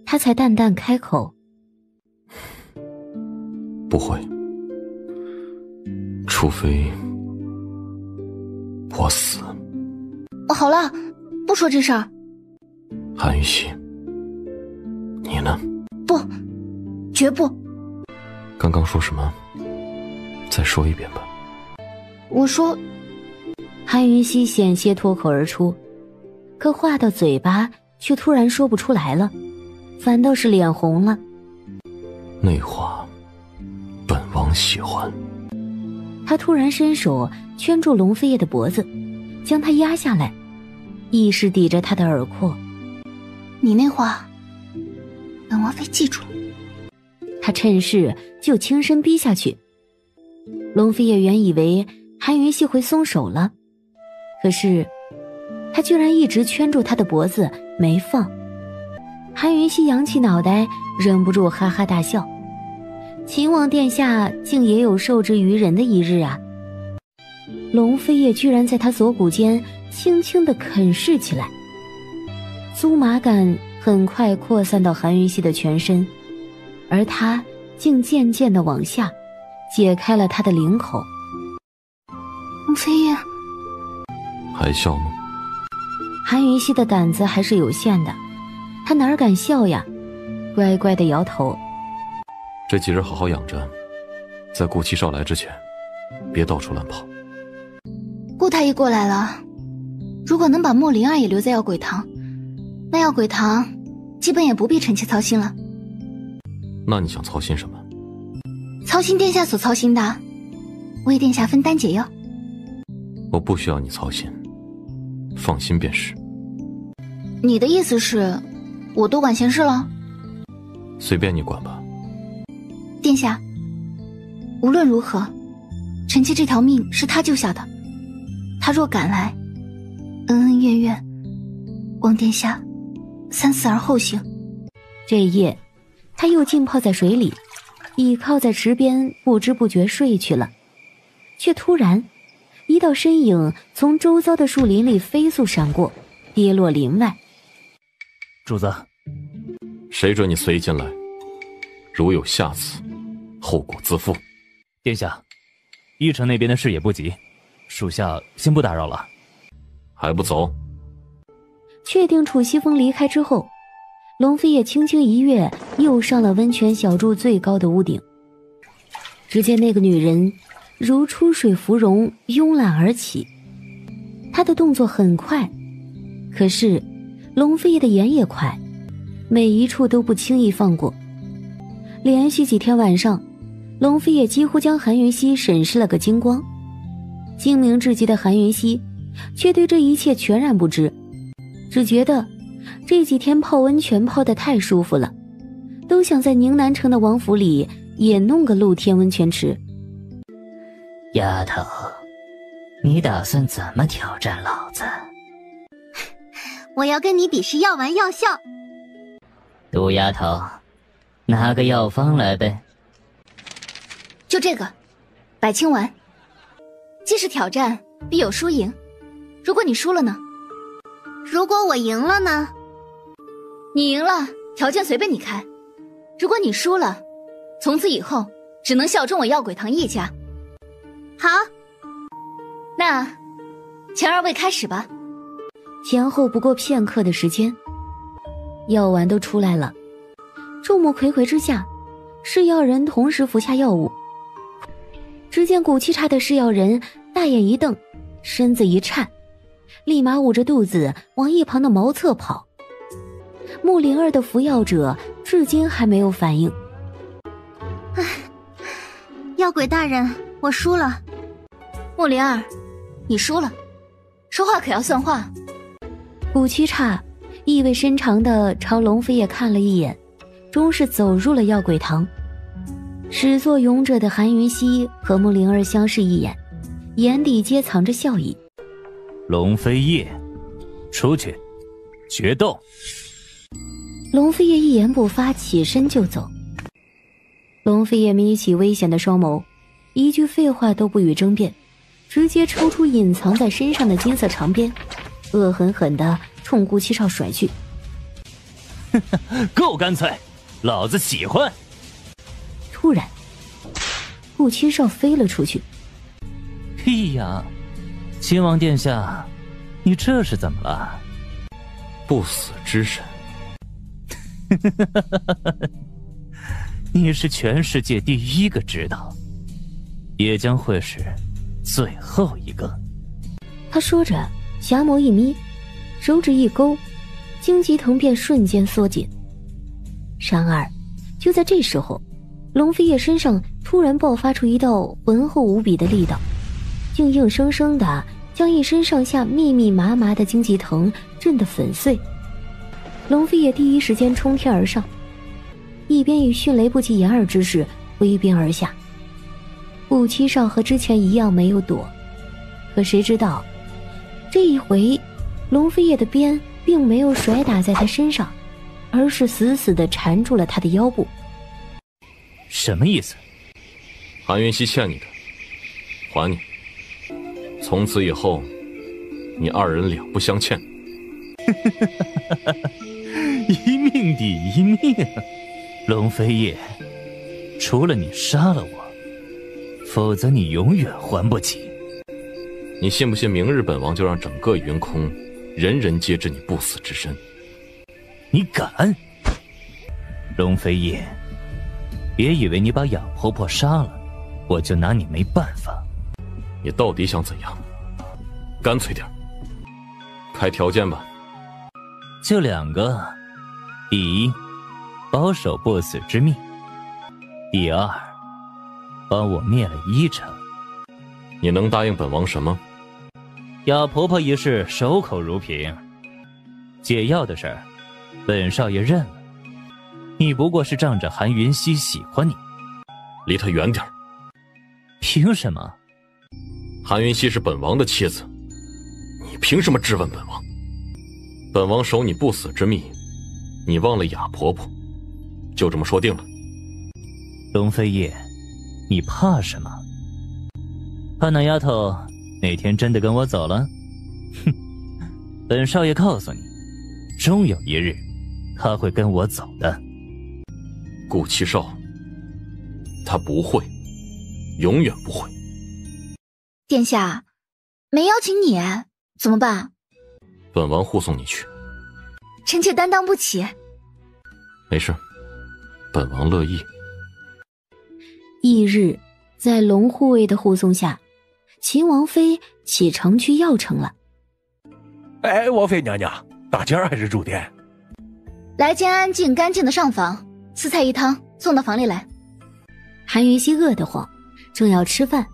S4: 他才淡淡开口：
S17: 不会，除非我死。
S1: 好了，不说这事儿。
S17: 韩云溪，你呢？
S1: 不，绝不。
S17: 刚刚说什么？再说一遍吧。
S1: 我说，
S4: 韩云溪险些脱口而出，可话到嘴巴却突然说不出来了，反倒是脸红了。
S17: 那话，本王喜欢。
S4: 他突然伸手圈住龙飞叶的脖子，将他压下来，意识抵着他的耳廓。
S1: 你那话，本王妃记住了。
S4: 他趁势就轻身逼下去。龙飞叶原以为韩云溪会松手了，可是他居然一直圈住他的脖子没放。韩云溪扬起脑袋，忍不住哈哈大笑。秦王殿下竟也有受制于人的一日啊！龙飞叶居然在他锁骨间轻轻地啃噬起来，酥麻感很快扩散到韩云溪的全身，而他竟渐渐地往下解开了他的领口。
S1: 龙飞叶
S17: 还笑吗？
S4: 韩云溪的胆子还是有限的，他哪敢笑呀，乖乖地摇头。
S17: 这几日好好养着，在顾七少来之前，别到处乱跑。
S1: 顾太医过来了，如果能把莫灵儿也留在药鬼堂，那药鬼堂基本也不必臣妾操心了。
S17: 那你想操心什么？
S1: 操心殿下所操心的，为殿下分担解药。
S17: 我不需要你操心，放心便是。
S1: 你的意思是，我多管闲事了？
S17: 随便你管吧。
S1: 殿下，无论如何，臣妾这条命是他救下的，他若赶来，恩恩怨怨，望殿下三思而后行。
S4: 这夜，他又浸泡在水里，倚靠在池边，不知不觉睡去了。却突然，一道身影从周遭的树林里飞速闪过，跌落林外。
S21: 主子，
S17: 谁准你随意进来？如有下次，后果自负。
S21: 殿下，一城那边的事也不急，属下先不打扰了。
S17: 还不走？
S4: 确定楚西风离开之后，龙飞也轻轻一跃，又上了温泉小筑最高的屋顶。只见那个女人如出水芙蓉，慵懒而起，她的动作很快，可是龙飞叶的眼也快，每一处都不轻易放过。连续几天晚上，龙飞叶几乎将韩云溪审视了个精光。精明至极的韩云溪却对这一切全然不知，只觉得这几天泡温泉泡得太舒服了，都想在宁南城的王府里也弄个露天温泉池。
S18: 丫头，你打算怎么挑战老子？
S9: 我要跟你比试药丸药效。
S18: 毒丫头，拿个药方来呗。
S1: 就这个，百清丸。既是挑战，必有输赢。如果你输了呢？
S9: 如果我赢了呢？
S1: 你赢了，条件随便你开。如果你输了，从此以后只能效忠我药鬼堂一家。
S9: 好，
S1: 那前二位开始吧。
S4: 前后不过片刻的时间，药丸都出来了。众目睽睽之下，试药人同时服下药物。只见骨气差的试药人大眼一瞪，身子一颤，立马捂着肚子往一旁的茅厕跑。穆灵儿的服药者至今还没有反应。
S9: 药鬼大人，我输了。
S1: 莫灵儿，你输了，说话可要算话。
S4: 顾七叉意味深长地朝龙飞叶看了一眼，终是走入了药柜堂。始作俑者的韩云熙和穆灵儿相视一眼，眼底皆藏着笑意。
S21: 龙飞叶，出去，决斗！
S4: 龙飞叶一言不发，起身就走。龙飞叶眯起危险的双眸，一句废话都不予争辩，直接抽出隐藏在身上的金色长鞭，恶狠狠地冲顾七少甩去。
S21: 够干脆，老子喜欢。
S4: 突然，顾七少飞了出去。
S21: 嘿呀，秦王殿下，你这是怎么了？
S17: 不死之身。
S21: 你是全世界第一个知道，也将会是最后一个。
S4: 他说着，侠眸一眯，手指一勾，荆棘藤便瞬间缩紧。然而，就在这时候，龙飞叶身上突然爆发出一道浑厚无比的力道，竟硬生生地将一身上下密密麻麻的荆棘藤震得粉碎。龙飞叶第一时间冲天而上，一边以迅雷不及掩耳之势挥鞭而下。顾七少和之前一样没有躲，可谁知道这一回龙飞叶的鞭并没有甩打在他身上，而是死死地缠住了他的腰部。
S21: 什么意思？
S17: 韩云熙欠你的，还你。从此以后，你二人两不相欠。
S21: 一命抵一命，龙飞叶，除了你杀了我，否则你永远还不起。
S17: 你信不信明日本王就让整个云空人人皆知你不死之身？
S21: 你敢？龙飞叶，别以为你把雅婆婆杀了，我就拿你没办法。
S17: 你到底想怎样？干脆点，开条件吧。
S21: 就两个，第一，保守不死之命；第二，帮我灭了一城。
S17: 你能答应本王什么？
S21: 雅婆婆一事守口如瓶，解药的事儿，本少爷认了。你不过是仗着韩云熙喜欢你，
S17: 离他远点。
S21: 凭什么？
S17: 韩云熙是本王的妻子，你凭什么质问本王？本王守你不死之密，你忘了雅婆婆，就这么说定了。
S21: 龙飞叶，你怕什么？怕那丫头哪天真的跟我走了？哼，本少爷告诉你，终有一日，她会跟我走的。
S17: 顾七少，他不会，永远不会。
S1: 殿下，没邀请你，怎么办？
S17: 本王护送你去。
S1: 臣妾担当不起。
S17: 没事，本王乐意。
S4: 翌日，在龙护卫的护送下，秦王妃启程去药城了。
S11: 哎，王妃娘娘，打尖还是住店？
S1: 来间安静干净的上房，四菜一汤送到房里来。
S4: 韩云熙饿得慌，正要吃饭，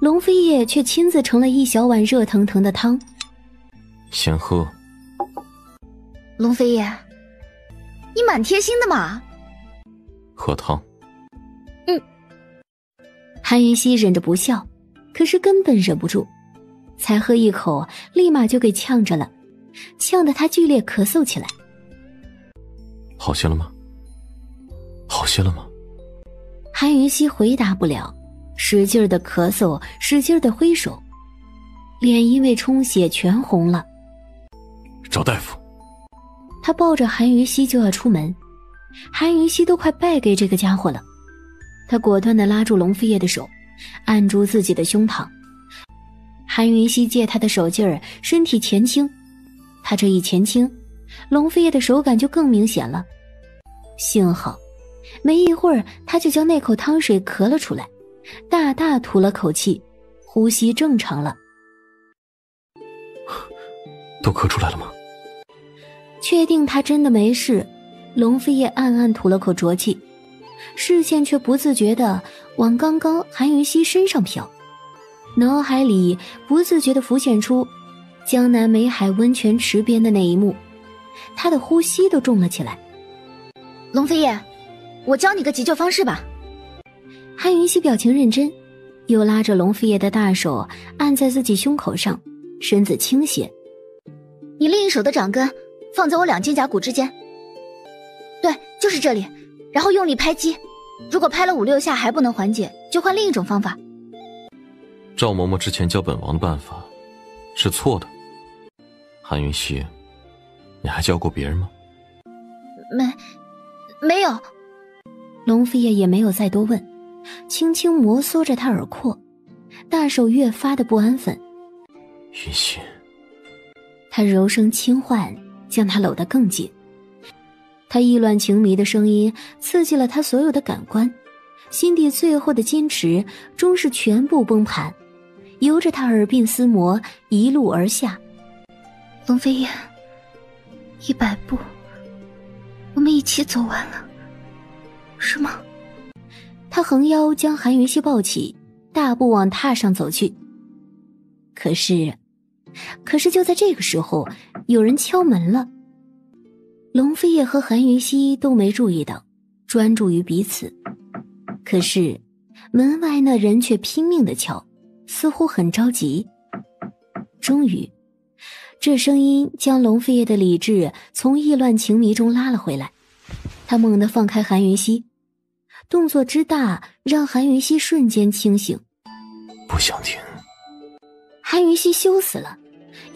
S4: 龙飞叶却亲自盛了一小碗热腾腾的汤。
S17: 先喝。
S1: 龙飞叶，你蛮贴心的嘛。
S17: 喝汤。
S4: 韩云熙忍着不笑，可是根本忍不住，才喝一口，立马就给呛着了，呛得他剧烈咳嗽起来。
S17: 好些了吗？好些了吗？
S4: 韩云熙回答不了，使劲的咳嗽，使劲的挥手，脸因为充血全红了。
S17: 找大夫。
S4: 他抱着韩云熙就要出门，韩云熙都快败给这个家伙了。他果断地拉住龙飞叶的手，按住自己的胸膛。韩云熙借他的手劲儿，身体前倾。他这一前倾，龙飞叶的手感就更明显了。幸好，没一会儿他就将那口汤水咳了出来，大大吐了口气，呼吸正常了。
S17: 都咳出来了吗？
S4: 确定他真的没事，龙飞叶暗暗吐了口浊气。视线却不自觉地往刚刚韩云熙身上瞟，脑海里不自觉地浮现出江南美海温泉池边的那一幕，他的呼吸都重了起来。
S1: 龙飞叶，我教你个急救方式吧。
S4: 韩云熙表情认真，又拉着龙飞叶的大手按在自己胸口上，身子倾斜。
S1: 你另一手的掌根放在我两肩胛骨之间，对，就是这里，然后用力拍击，如果拍了5、6下还不能缓解，就换另一种方法。
S17: 赵嬷嬷之前教本王的办法是错的。韩云熙，你还教过别人吗？
S1: 没有。
S4: 龙飞叶也没有再多问，轻轻摩挲着他耳廓，大手越发的不安分。
S17: 云熙，
S4: 他柔声轻唤，将他搂得更紧。他意乱情迷的声音刺激了他所有的感官，心底最后的矜持终是全部崩盘，由着他耳鬓厮磨一路而下。
S1: 龙飞燕，100步，我们一起走完了，是吗？
S4: 他横腰将韩云熙抱起，大步往榻上走去。可是就在这个时候，有人敲门了。龙飞叶和韩云熙都没注意到，专注于彼此。可是门外那人却拼命地敲，似乎很着急。终于，这声音将龙飞叶的理智从意乱情迷中拉了回来。他猛地放开韩云熙，动作之大让韩云熙瞬间清醒。
S17: 不想听。
S4: 韩云熙羞死了，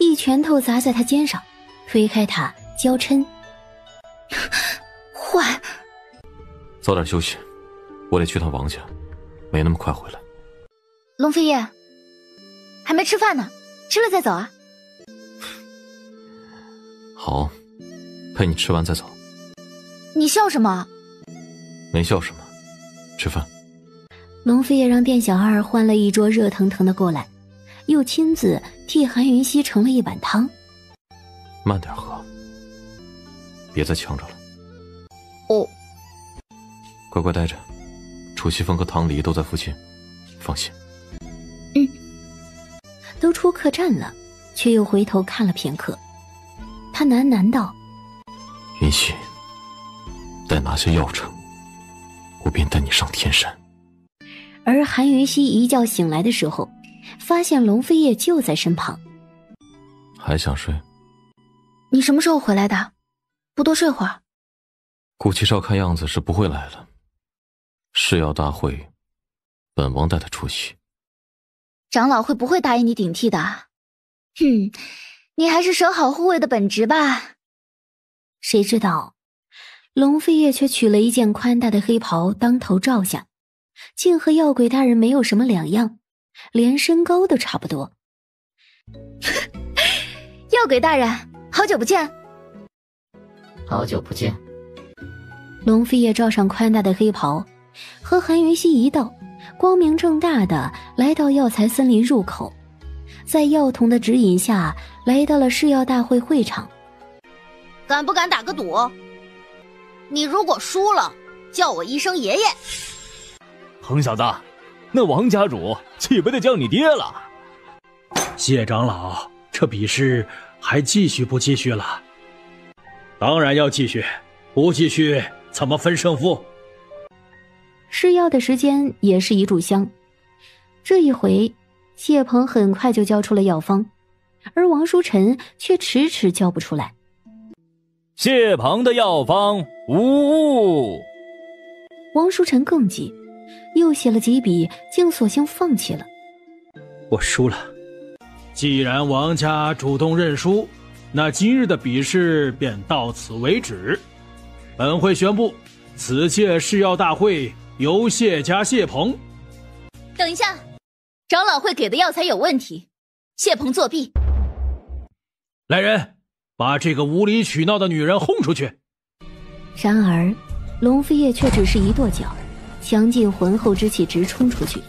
S4: 一拳头砸在他肩上，推开他，娇嗔：
S1: 坏！
S17: 早点休息，我得去趟王家，没那么快回来。
S1: 龙飞叶，还没吃饭呢，吃了再走啊。
S17: 好，陪你吃完再走。
S1: 你笑什么？
S17: 没笑什么，吃饭。
S4: 龙飞叶让店小二换了一桌热腾腾的过来，又亲自替韩云熙盛了一碗汤。
S17: 慢点喝，别再呛着了。
S1: 哦。
S17: 乖乖待着，楚西风和唐离都在附近，放心。
S4: 都出客栈了，却又回头看了片刻。他喃喃道：
S17: 云溪，待拿下药城，我便带你上天山。
S4: 而韩云熙一觉醒来的时候，发现龙飞叶就在身旁。
S17: 还想睡？
S1: 你什么时候回来的？不多睡会儿？
S17: 顾七少看样子是不会来了。誓药大会，本王带他出席。
S1: 长老会不会答应你顶替的。你还是守好护卫的本职吧。
S4: 谁知道，龙飞叶却取了一件宽大的黑袍当头罩下，竟和药鬼大人没有什么两样，连身高都差不多。
S1: 药鬼大人，好久不见。
S18: 好久不见。
S4: 龙飞叶罩上宽大的黑袍，和韩云熙一道，光明正大的来到药材森林入口，在药童的指引下来到了誓药大会会场。
S5: 敢不敢打个赌？你如果输了，叫我一声爷爷。
S21: 彭小子，那王家主岂不得叫你爹了？
S15: 谢长老，这比试还继续不继续了？当然要继续，不继续怎么分胜负？
S4: 试药的时间也是一炷香，这一回谢鹏很快就交出了药方，而王书臣却迟迟交不出来。
S21: 谢鹏的药方无误。
S4: 王书臣更急，又写了几笔，竟索性放弃了。
S15: 我输了。既然王家主动认输，那今日的比试便到此为止。本会宣布，此届试药大会由谢家谢鹏。
S1: 等一下，长老会给的药材有问题，谢鹏作弊。
S15: 来人，把这个无理取闹的女人轰出去。
S4: 然而龙飞叶却只是一跺脚，强劲浑厚之气直冲出去，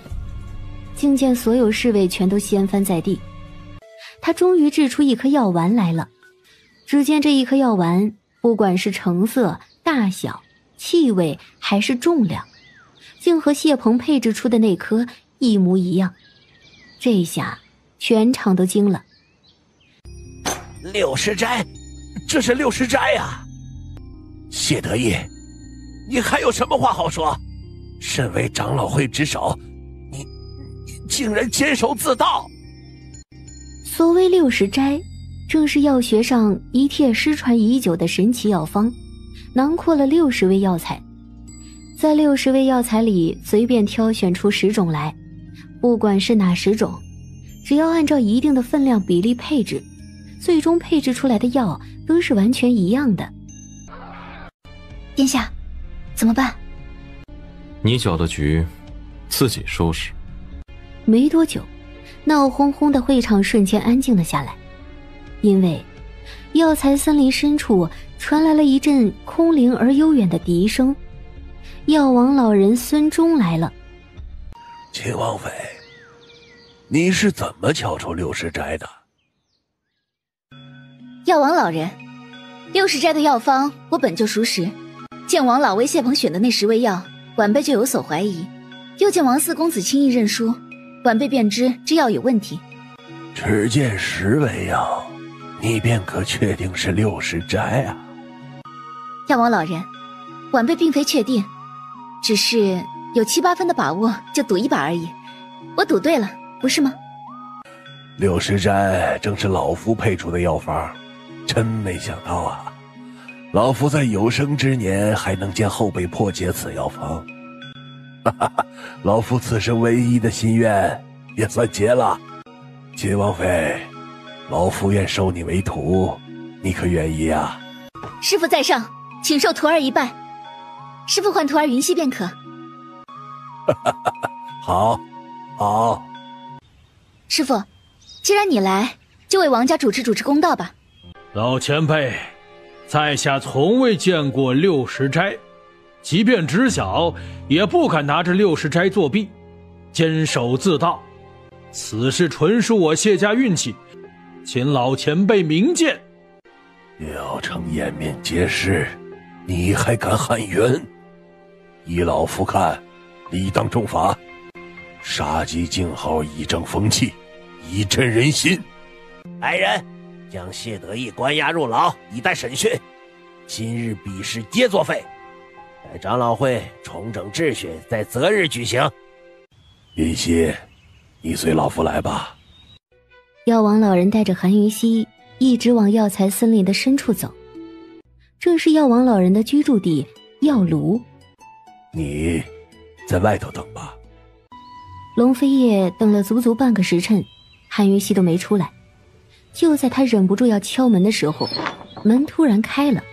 S4: 竟见所有侍卫全都掀翻在地。他终于掷出一颗药丸来了，只见这一颗药丸不管是成色大小气味还是重量，竟和谢鹏配置出的那颗一模一样。这下全场都惊了。
S11: 六十斋，这是六十斋呀！谢得意，你还有什么话好说？身为长老会之首，你竟然监守自盗！
S4: 所谓60斋，正是药学上一帖失传已久的神奇药方，囊括了60味药材。在60味药材里随便挑选出10种来，不管是哪10种，只要按照一定的分量比例配置，最终配置出来的药都是完全一样的。
S1: 殿下，怎么办？
S17: 你搅的局，自己收拾。
S4: 没多久，闹哄哄的会场瞬间安静了下来，因为药材森林深处传来了一阵空灵而悠远的笛声。药王老人孙忠来了。
S11: 秦王妃，你是怎么敲出60斋的？
S1: 药王老人，60斋的药方我本就熟识，见王老为谢鹏选的那10味药，晚辈就有所怀疑，又见王四公子轻易认输，晚辈便知这药有问题。
S11: 只见10味药，你便可确定是60斋啊？
S1: 药王老人，晚辈并非确定，只是有7、8分的把握，就赌一把而已。我赌对了，不是吗
S11: ？60斋正是老夫配出的药方，真没想到啊！老夫在有生之年还能见后辈破解此药方，哈哈，老夫此生唯一的心愿也算结了。秦王妃，老夫愿收你为徒，你可愿意啊？
S1: 师父在上，请受徒儿一拜。师父唤徒儿云溪便可。
S11: 好，好。
S1: 师父，既然你来，就为王家主持公道吧。
S3: 老前辈，在下从未见过60斋，即便知晓，也不敢拿着60斋作弊，监守自盗。此事纯属我谢家运气，请老前辈明鉴。
S11: 要逞颜面结势，你还敢喊冤？依老夫看，理当重罚，杀鸡儆猴，以正风气，以振人心。
S6: 来人，将谢得意关押入牢，以待审讯。今日比试皆作废，待长老会重整秩序，在择日举行。
S11: 云溪，你随老夫来吧。
S4: 药王老人带着韩云溪一直往药材森林的深处走，正是药王老人的居住地药炉。
S11: 你在外头等吧。
S4: 龙飞叶等了足足半个时辰，韩云溪都没出来。就在他忍不住要敲门的时候，门突然开了。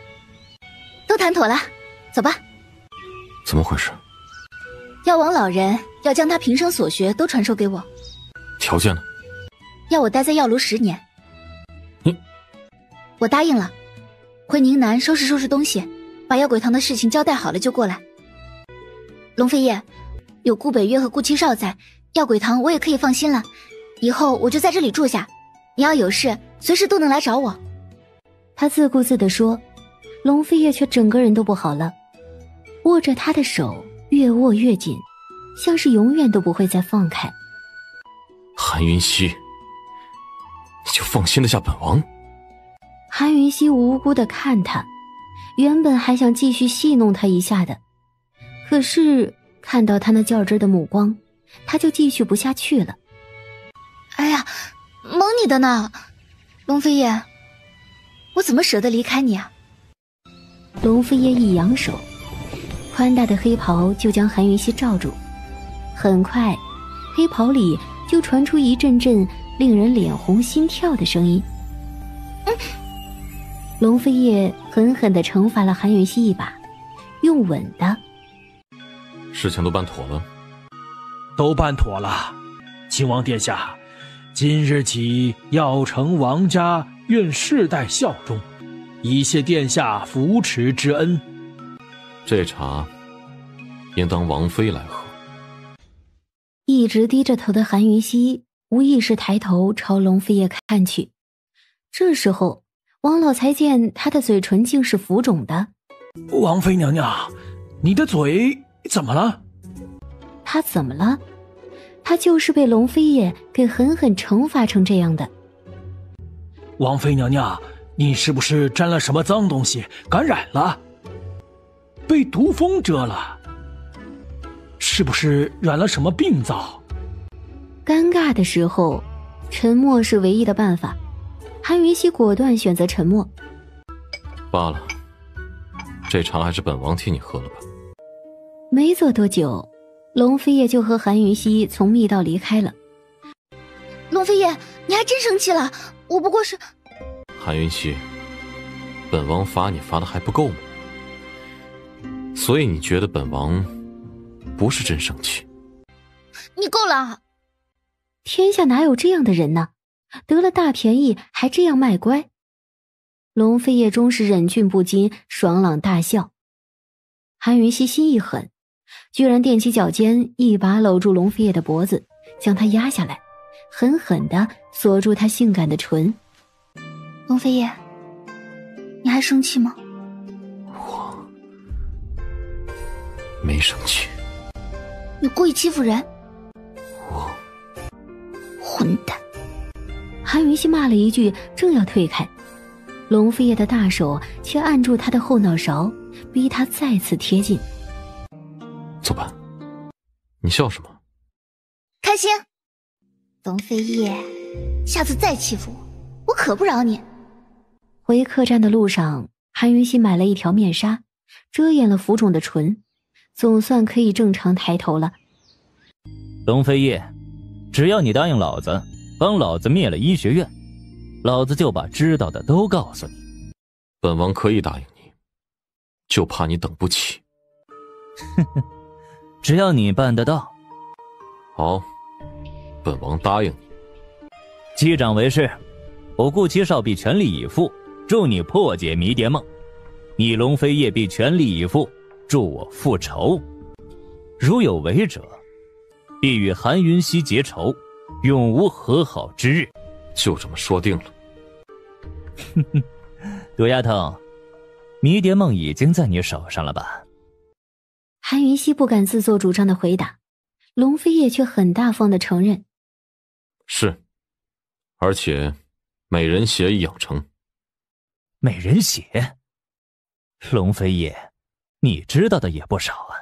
S1: 都谈妥了，走吧。
S17: 怎么回事？
S1: 药王老人要将他平生所学都传授给我。
S17: 条件呢？
S1: 要我待在药炉10年。我答应了，回宁南收拾东西，把药鬼堂的事情交代好了就过来。龙飞叶，有顾北岳和顾七少在，药鬼堂我也可以放心了。以后我就在这里住下，你要有事随时都能来找我。
S4: 他自顾自地说，龙飞叶却整个人都不好了，握着他的手越握越紧，像是永远都不会再放开。
S17: 韩云溪，你就放心得下本王？
S4: 韩云溪无辜地看他，原本还想继续戏弄他一下的，可是看到他那较真的目光，他就继续不下去了。
S1: 哎呀，蒙你的呢，龙飞叶，我怎么舍得离开你啊？
S4: 龙飞叶一扬手，宽大的黑袍就将韩云溪罩住，很快黑袍里就传出一阵阵令人脸红心跳的声音。龙飞叶狠狠地惩罚了韩云溪一把，用稳的。
S17: 事情都办妥了？
S3: 都办妥了。秦王殿下，今日起药城王家愿世代效忠，以谢殿下扶持之恩。
S17: 这茶应当王妃来喝。
S4: 一直低着头的韩云溪无意识抬头朝龙飞叶看去，这时候王老才见他的嘴唇竟是浮肿的。
S3: 王妃娘娘，你的嘴怎么了？
S4: 他怎么了？他就是被龙飞叶给狠狠惩罚成这样的。
S3: 王妃娘娘，你是不是沾了什么脏东西，感染了？被毒蜂蛰了？是不是染了什么病灶？
S4: 尴尬的时候，沉默是唯一的办法。韩云熙果断选择沉默。
S17: 罢了，这茶还是本王替你喝了吧。
S4: 没坐多久，龙飞叶就和韩云熙从密道离开了。
S1: 龙飞叶，你还真生气了？我不过是……
S17: 韩云熙，本王罚你罚的还不够吗？所以你觉得本王不是真生气？
S1: 你够了！
S4: 天下哪有这样的人呢？得了大便宜还这样卖乖。龙飞叶终是忍俊不禁，爽朗大笑。韩云熙心一狠，居然踮起脚尖，一把搂住龙飞叶的脖子，将他压下来，狠狠地锁住他性感的唇。
S1: 龙飞叶，你还生气吗？
S17: 我没生气。
S1: 你故意欺负人？
S17: 我
S1: 混蛋！
S4: 韩云熙骂了一句，正要退开，龙飞叶的大手却按住他的后脑勺，逼他再次贴近。
S17: 走吧。你笑什么？
S1: 开心。龙飞叶，下次再欺负我，我可不饶你。
S4: 回客栈的路上，韩云熙买了一条面纱，遮掩了浮肿的唇，总算可以正常抬头了。
S21: 龙飞叶，只要你答应老子，帮老子灭了医学院，老子就把知道的都告诉你。
S17: 本王可以答应你，就怕你等不起。
S21: 只要你办得到。
S17: 好，本王答应你。
S21: 击掌为誓，我顾七少必全力以赴，助你破解迷迭梦；你龙飞叶必全力以赴，助我复仇。如有违者，必与韩云熙结仇，永无和好之日。
S17: 就这么说定了。
S21: 毒丫头，迷迭梦已经在你手上了吧？
S4: 韩云熙不敢自作主张的回答，龙飞叶却很大方的承认。
S17: 是，而且美人血已养成。
S21: 美人血？龙飞叶，你知道的也不少啊。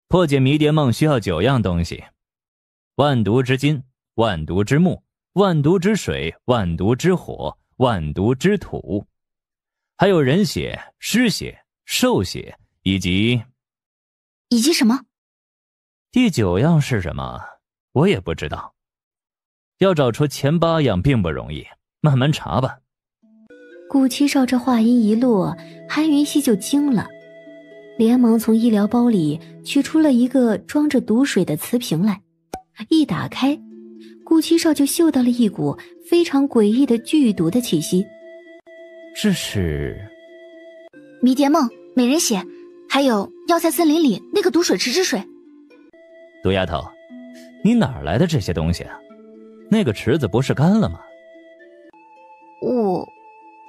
S21: 破解迷迭梦需要9样东西：万毒之金、万毒之木、万毒之水、万毒之火、万毒之土，还有人血、尸血、兽血以及
S1: 什么？
S21: 第9样是什么？我也不知道。要找出前8样并不容易，慢慢查吧。
S4: 顾七少这话音一落，韩云熙就惊了，连忙从医疗包里取出了一个装着毒水的瓷瓶来，一打开，顾七少就嗅到了一股非常诡异的剧毒的气息。
S21: 这是
S1: 迷迭梦、美人血，还有要塞森林里那个毒水池之水。
S21: 毒丫头，你哪儿来的这些东西啊？那个池子不是干了吗？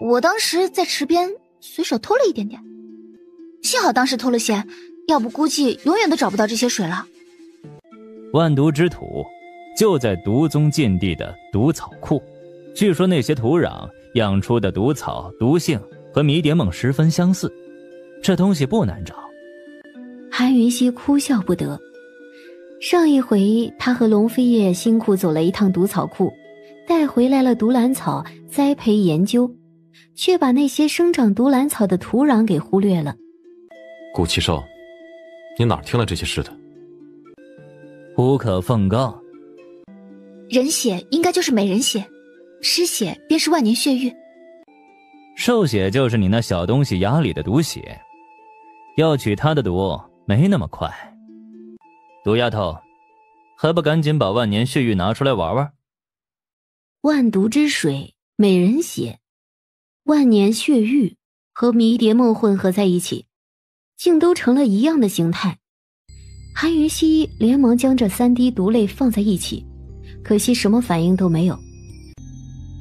S1: 我当时在池边随手偷了一点点，幸好当时偷了些，要不估计永远都找不到这些水了。
S21: 万毒之土就在毒宗禁地的毒草库，据说那些土壤养出的毒草毒性和迷迭梦十分相似，这东西不难找。
S4: 韩云熙哭笑不得，上一回他和龙飞叶辛苦走了一趟毒草库，带回来了毒兰草栽培研究，却把那些生长毒兰草的土壤给忽略了。
S17: 顾七少，你哪儿听了这些事的？
S21: 无可奉告。
S1: 人血应该就是美人血，尸血便是万年血玉，
S21: 兽血就是你那小东西牙里的毒血，要取它的毒没那么快。毒丫头，还不赶紧把万年血玉拿出来玩玩？
S4: 万毒之水、美人血、万年血玉和迷迭梦混合在一起，竟都成了一样的形态。韩云熙连忙将这3滴毒类放在一起，可惜什么反应都没有。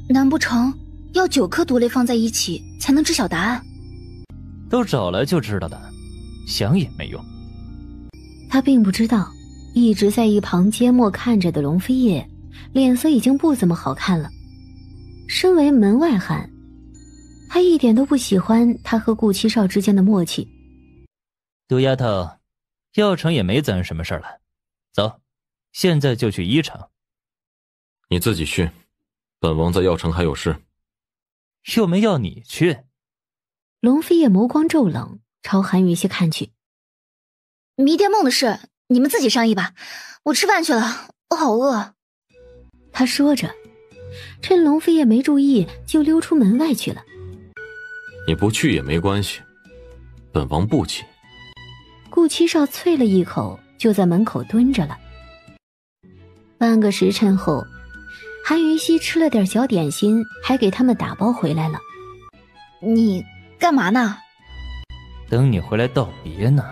S1: 难不成要9颗毒类放在一起才能知晓答案？
S21: 都找来就知道的，想也没用。
S4: 他并不知道，一直在一旁缄默看着的龙飞叶，脸色已经不怎么好看了。身为门外汉，他一点都不喜欢他和顾七少之间的默契。
S21: 毒丫头，药城也没咱什么事了，走，现在就去医城。
S17: 你自己去，本王在药城还有事。
S21: 又没要你去。
S4: 龙飞叶眸光骤冷，朝韩云熙看去。
S1: 迷癫梦的事你们自己商议吧，我吃饭去了，我好饿。
S4: 他说着，趁龙飞叶没注意，就溜出门外去了。
S17: 你不去也没关系，本王不急。
S4: 顾七少啐了一口，就在门口蹲着了。半个时辰后，韩云熙吃了点小点心，还给他们打包回来了。
S1: 你干嘛呢？
S21: 等你回来道别呢，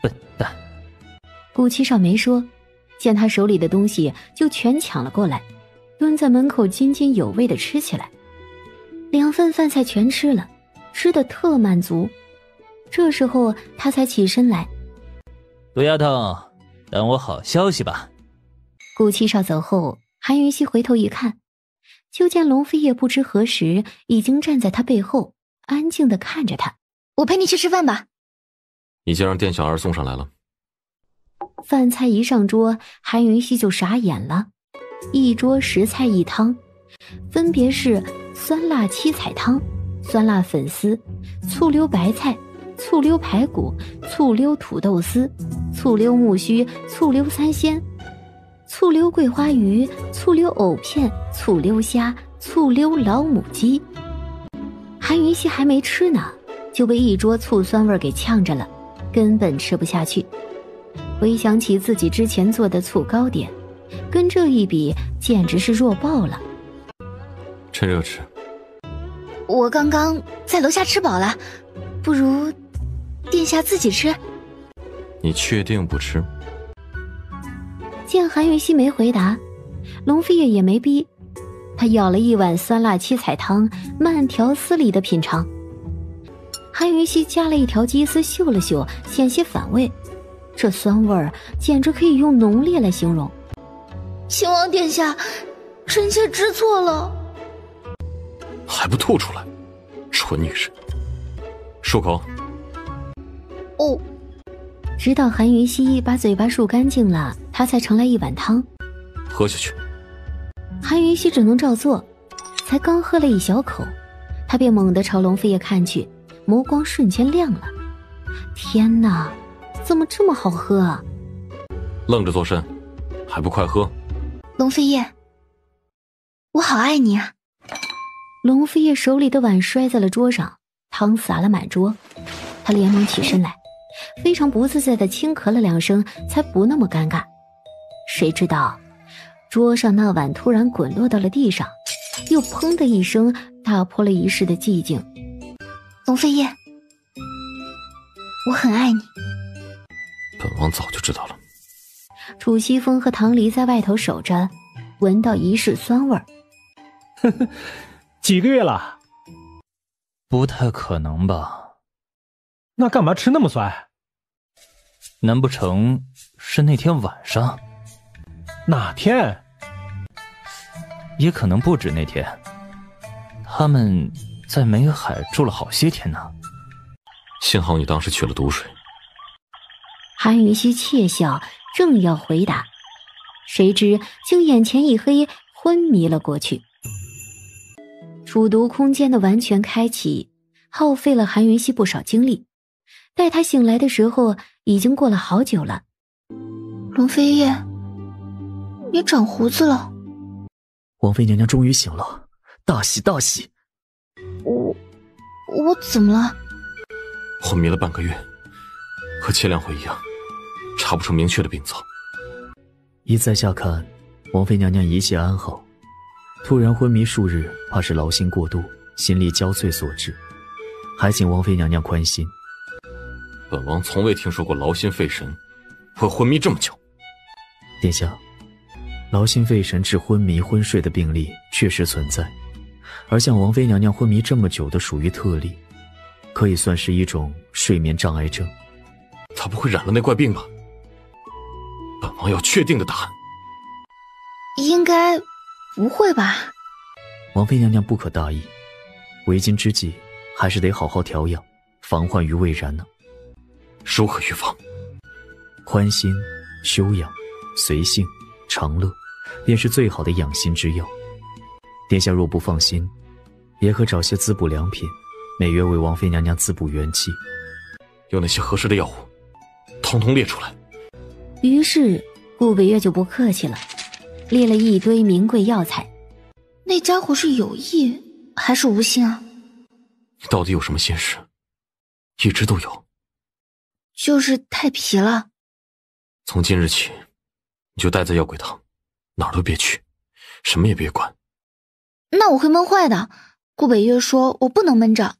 S21: 笨蛋。
S4: 顾七少没说，见他手里的东西就全抢了过来，蹲在门口津津有味地吃起来。2份饭菜全吃了，吃得特满足。这时候他才起身来。
S21: 毒丫头，等我好消息吧。
S4: 顾七少走后，韩云熙回头一看，就见龙飞叶不知何时已经站在他背后，安静地看着他。
S1: 我陪你去吃饭吧。
S17: 已经让店小二送上来了。
S4: 饭菜一上桌，韩云熙就傻眼了。一桌10菜1汤，分别是酸辣七彩汤、酸辣粉丝、醋溜白菜、醋溜排骨、醋溜土豆丝、醋溜木须、醋溜三鲜、醋溜桂花鱼、醋溜藕片、醋溜虾、醋溜老母鸡。韩云熙还没吃呢，就被一桌醋酸味给呛着了，根本吃不下去。回想起自己之前做的醋糕点，跟这一比简直是弱爆了。
S17: 趁热吃。
S1: 我刚刚在楼下吃饱了，不如殿下自己吃。
S17: 你确定不吃？
S4: 见韩云熙没回答，龙飞叶也没逼，他舀了一碗酸辣七彩汤，慢条斯理的品尝。韩云熙夹了一条鸡丝嗅了嗅，险些反胃，这酸味儿简直可以用浓烈来形容。
S1: 秦王殿下，臣妾知错了。
S17: 还不吐出来，蠢女人！漱口。
S1: 哦。
S4: 直到韩云熙把嘴巴漱干净了，他才盛来一碗汤，
S17: 喝下去。
S4: 韩云熙只能照做，才刚喝了一小口，他便猛地朝龙飞叶看去，眸光瞬间亮了。天哪，怎么这么好喝啊！
S17: 愣着做甚？还不快喝！
S1: 龙飞叶，我好爱你啊！
S4: 龙飞叶手里的碗摔在了桌上，汤洒了满桌，他连忙起身来，非常不自在地轻咳了2声，才不那么尴尬。谁知道桌上那碗突然滚落到了地上，又砰的一声打破了一世的寂静。
S1: 龙飞叶，我很爱你。
S17: 本王早就知道了。
S4: 楚西风和唐离在外头守着，闻到一世酸味儿。
S15: 几个月了？
S21: 不太可能吧？
S15: 那干嘛吃那么酸？
S21: 难不成是那天晚上？
S15: 哪天？
S21: 也可能不止那天。他们在梅海住了好些天呢。
S17: 幸好你当时取了毒水。
S4: 韩云熙窃笑，正要回答，谁知竟眼前一黑，昏迷了过去。楚毒空间的完全开启，耗费了韩云熙不少精力。待他醒来的时候，已经过了好久了。
S1: 龙飞叶，你长胡子了。
S8: 王妃娘娘终于醒了，大喜大喜！
S1: 我怎么了？
S17: 昏迷了半个月，和前2回一样，查不出明确的病灶。
S8: 依在下看，王妃娘娘一切安好，突然昏迷数日，怕是劳心过度，心力交瘁所致，还请王妃娘娘宽心。
S17: 本王从未听说过劳心费神会昏迷这么久。
S8: 殿下，劳心费神致昏迷昏睡的病例确实存在，而像王妃娘娘昏迷这么久的属于特例。可以算是一种睡眠障碍症。
S17: 他不会染了那怪病吧？本王要确定的答案。
S1: 应该不会吧？
S8: 王妃娘娘不可大意，为今之计还是得好好调养，防患于未然呢。
S17: 如何预防？
S8: 宽心、修养、随性、长乐，便是最好的养心之药。殿下若不放心，也可找些滋补良品，每月为王妃娘娘滋补元气。
S17: 有哪些合适的药物，统统列出来。
S4: 于是顾北岳就不客气了，列了一堆名贵药材。
S1: 那家伙是有意还是无心啊？
S17: 你到底有什么心事？一直都有。
S1: 就是太皮了。
S17: 从今日起，你就待在药柜堂，哪儿都别去，什么也别管。
S1: 那我会闷坏的。顾北岳说我不能闷着。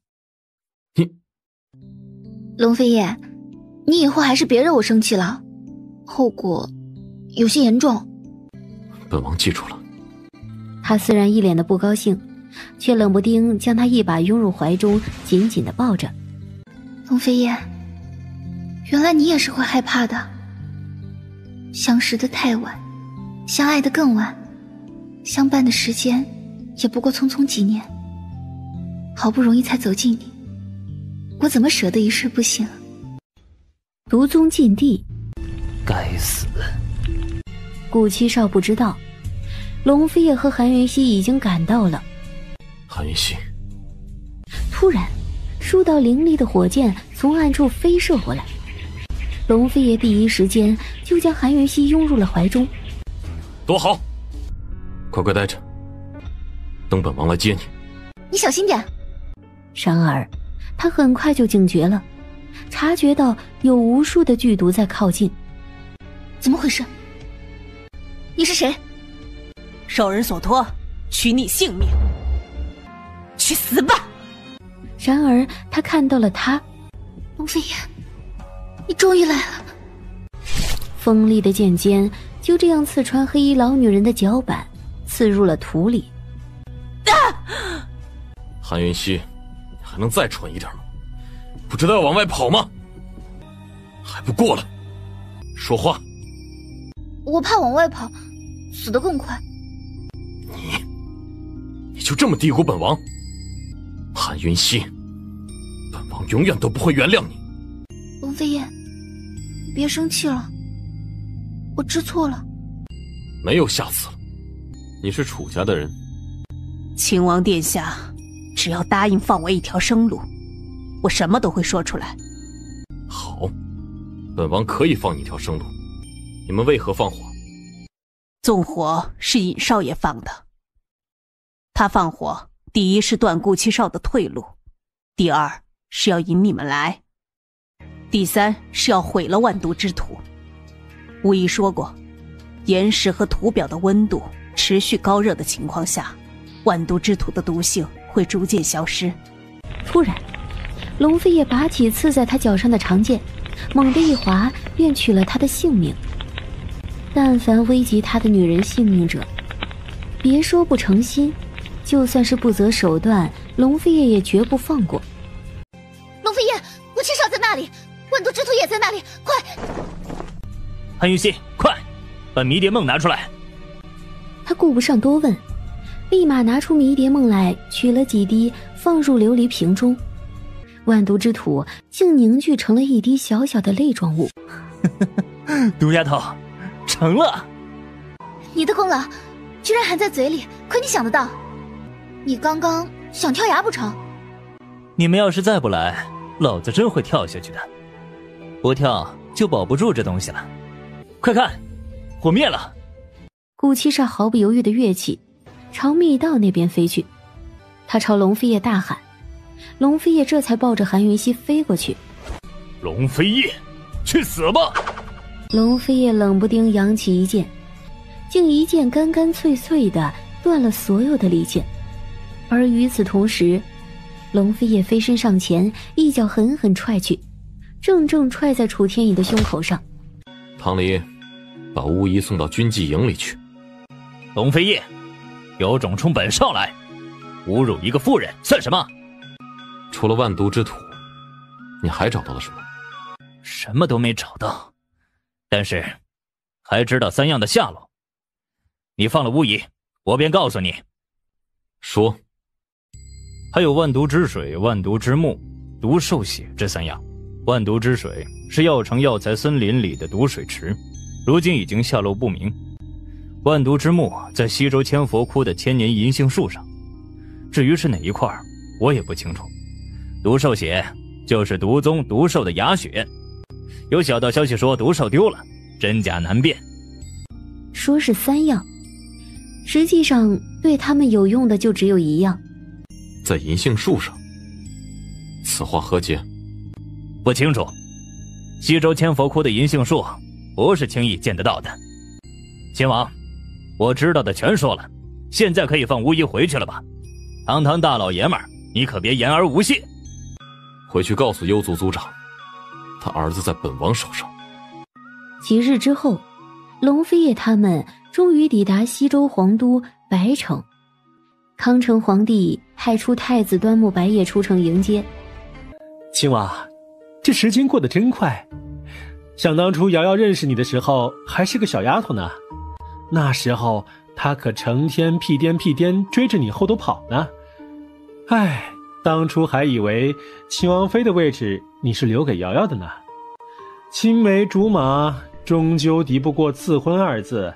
S1: 龙飞叶，你以后还是别惹我生气了，后果有些严重。
S17: 本王记住了。
S4: 他虽然一脸的不高兴，却冷不丁将他一把拥入怀中，紧紧地抱着。
S1: 龙飞叶，原来你也是会害怕的。相识的太晚，相爱的更晚，相伴的时间也不过匆匆几年，好不容易才走近你，我怎么舍得一睡不醒？
S4: 毒宗禁地，
S8: 该死！
S4: 顾七少不知道，龙飞叶和韩云熙已经赶到了。
S17: 韩云熙，
S4: 突然，数道凌厉的火箭从暗处飞射过来，龙飞叶第一时间就将韩云熙拥入了怀中。
S17: 躲好，乖乖待着，等本王来接你。
S1: 你小心点。
S4: 然而他很快就警觉了，察觉到有无数的剧毒在靠近。
S1: 怎么回事？你是谁？
S2: 受人所托，取你性命，去死吧！
S4: 然而他看到了他，
S1: 龙飞燕，你终于来了。
S4: 锋利的剑尖就这样刺穿黑衣老女人的脚板，刺入了土里。
S17: 韩云熙，你还能再蠢一点吗？不知道要往外跑吗？还不过来说话！
S1: 我怕往外跑，死得更快。
S17: 你就这么低估本王？韩云熙，本王永远都不会原谅你。
S1: 龙飞燕，别生气了，我知错了。
S17: 没有下次了。你是楚家的人。
S2: 秦王殿下，只要答应放我一条生路，我什么都会说出来。
S17: 好，本王可以放你一条生路。你们为何放火？
S2: 纵火是尹少爷放的。他放火，第一是断顾七少的退路，第二是要引你们来，第三是要毁了万毒之土。巫医说过，岩石和土表的温度持续高热的情况下，万毒之土的毒性会逐渐消失。
S4: 突然，龙飞也拔起刺在他脚上的长剑，猛地一划，便取了他的性命。但凡危及他的女人性命者，别说不诚心，就算是不择手段，龙飞叶也绝不放过。
S1: 龙飞叶，顾七少在那里，万毒之土也在那里，快！
S21: 韩云熙，快，把迷迭梦拿出来！
S4: 他顾不上多问，立马拿出迷迭梦来，取了几滴放入琉璃瓶中。万毒之土竟凝聚成了一滴小小的泪状物。
S21: 毒丫头，成了！
S1: 你的功劳居然含在嘴里，亏你想得到。你刚刚想跳崖不成？
S21: 你们要是再不来，老子真会跳下去的。不跳就保不住这东西了。快看，火灭了！
S4: 顾七少毫不犹豫地跃起，朝密道那边飞去。他朝龙飞叶大喊，龙飞叶这才抱着韩云熙飞过去。
S21: 龙飞叶，去死吧！
S4: 龙飞叶冷不丁扬起一剑，竟一剑干干脆脆地断了所有的利剑。而与此同时，龙飞叶飞身上前，一脚狠狠踹去，正正踹在楚天乙的胸口上。
S17: 唐离，把巫医送到军纪营里去。
S21: 龙飞叶，有种冲本少来，侮辱一个妇人算什么？
S17: 除了万毒之土，
S13: 你还找到了什么？
S21: 什么都没找到，但是还知道三样的下落。你放了巫仪，我便告诉你。
S13: 说。
S21: 还有万毒之水、万毒之木、毒兽血这3样。万毒之水是药城药材森林里的毒水池，如今已经下落不明。万毒之木在西周千佛窟的千年银杏树上，至于是哪一块我也不清楚。毒兽血就是毒宗毒兽的牙血，有小道消息说毒兽丢了，真假难辨。
S4: 说是3样，实际上对他们有用的就只有1样。
S13: 在银杏树上，此话何解？
S21: 不清楚。西周千佛窟的银杏树不是轻易见得到的。秦王，我知道的全说了，现在可以放巫医回去了吧？堂堂大老爷们儿，你可别言而无信。
S13: 回去告诉幽族族长，他儿子在本王手上。
S4: 几日之后，龙飞叶他们终于抵达西周皇都白城。康城皇帝派出太子端木白叶出城迎接。
S10: 青娃，这时间过得真快，想当初瑶瑶认识你的时候还是个小丫头呢，那时候她可成天屁颠屁颠追着你后头跑呢。唉，当初还以为秦王妃的位置你是留给瑶瑶的呢，青梅竹马终究敌不过赐婚2字。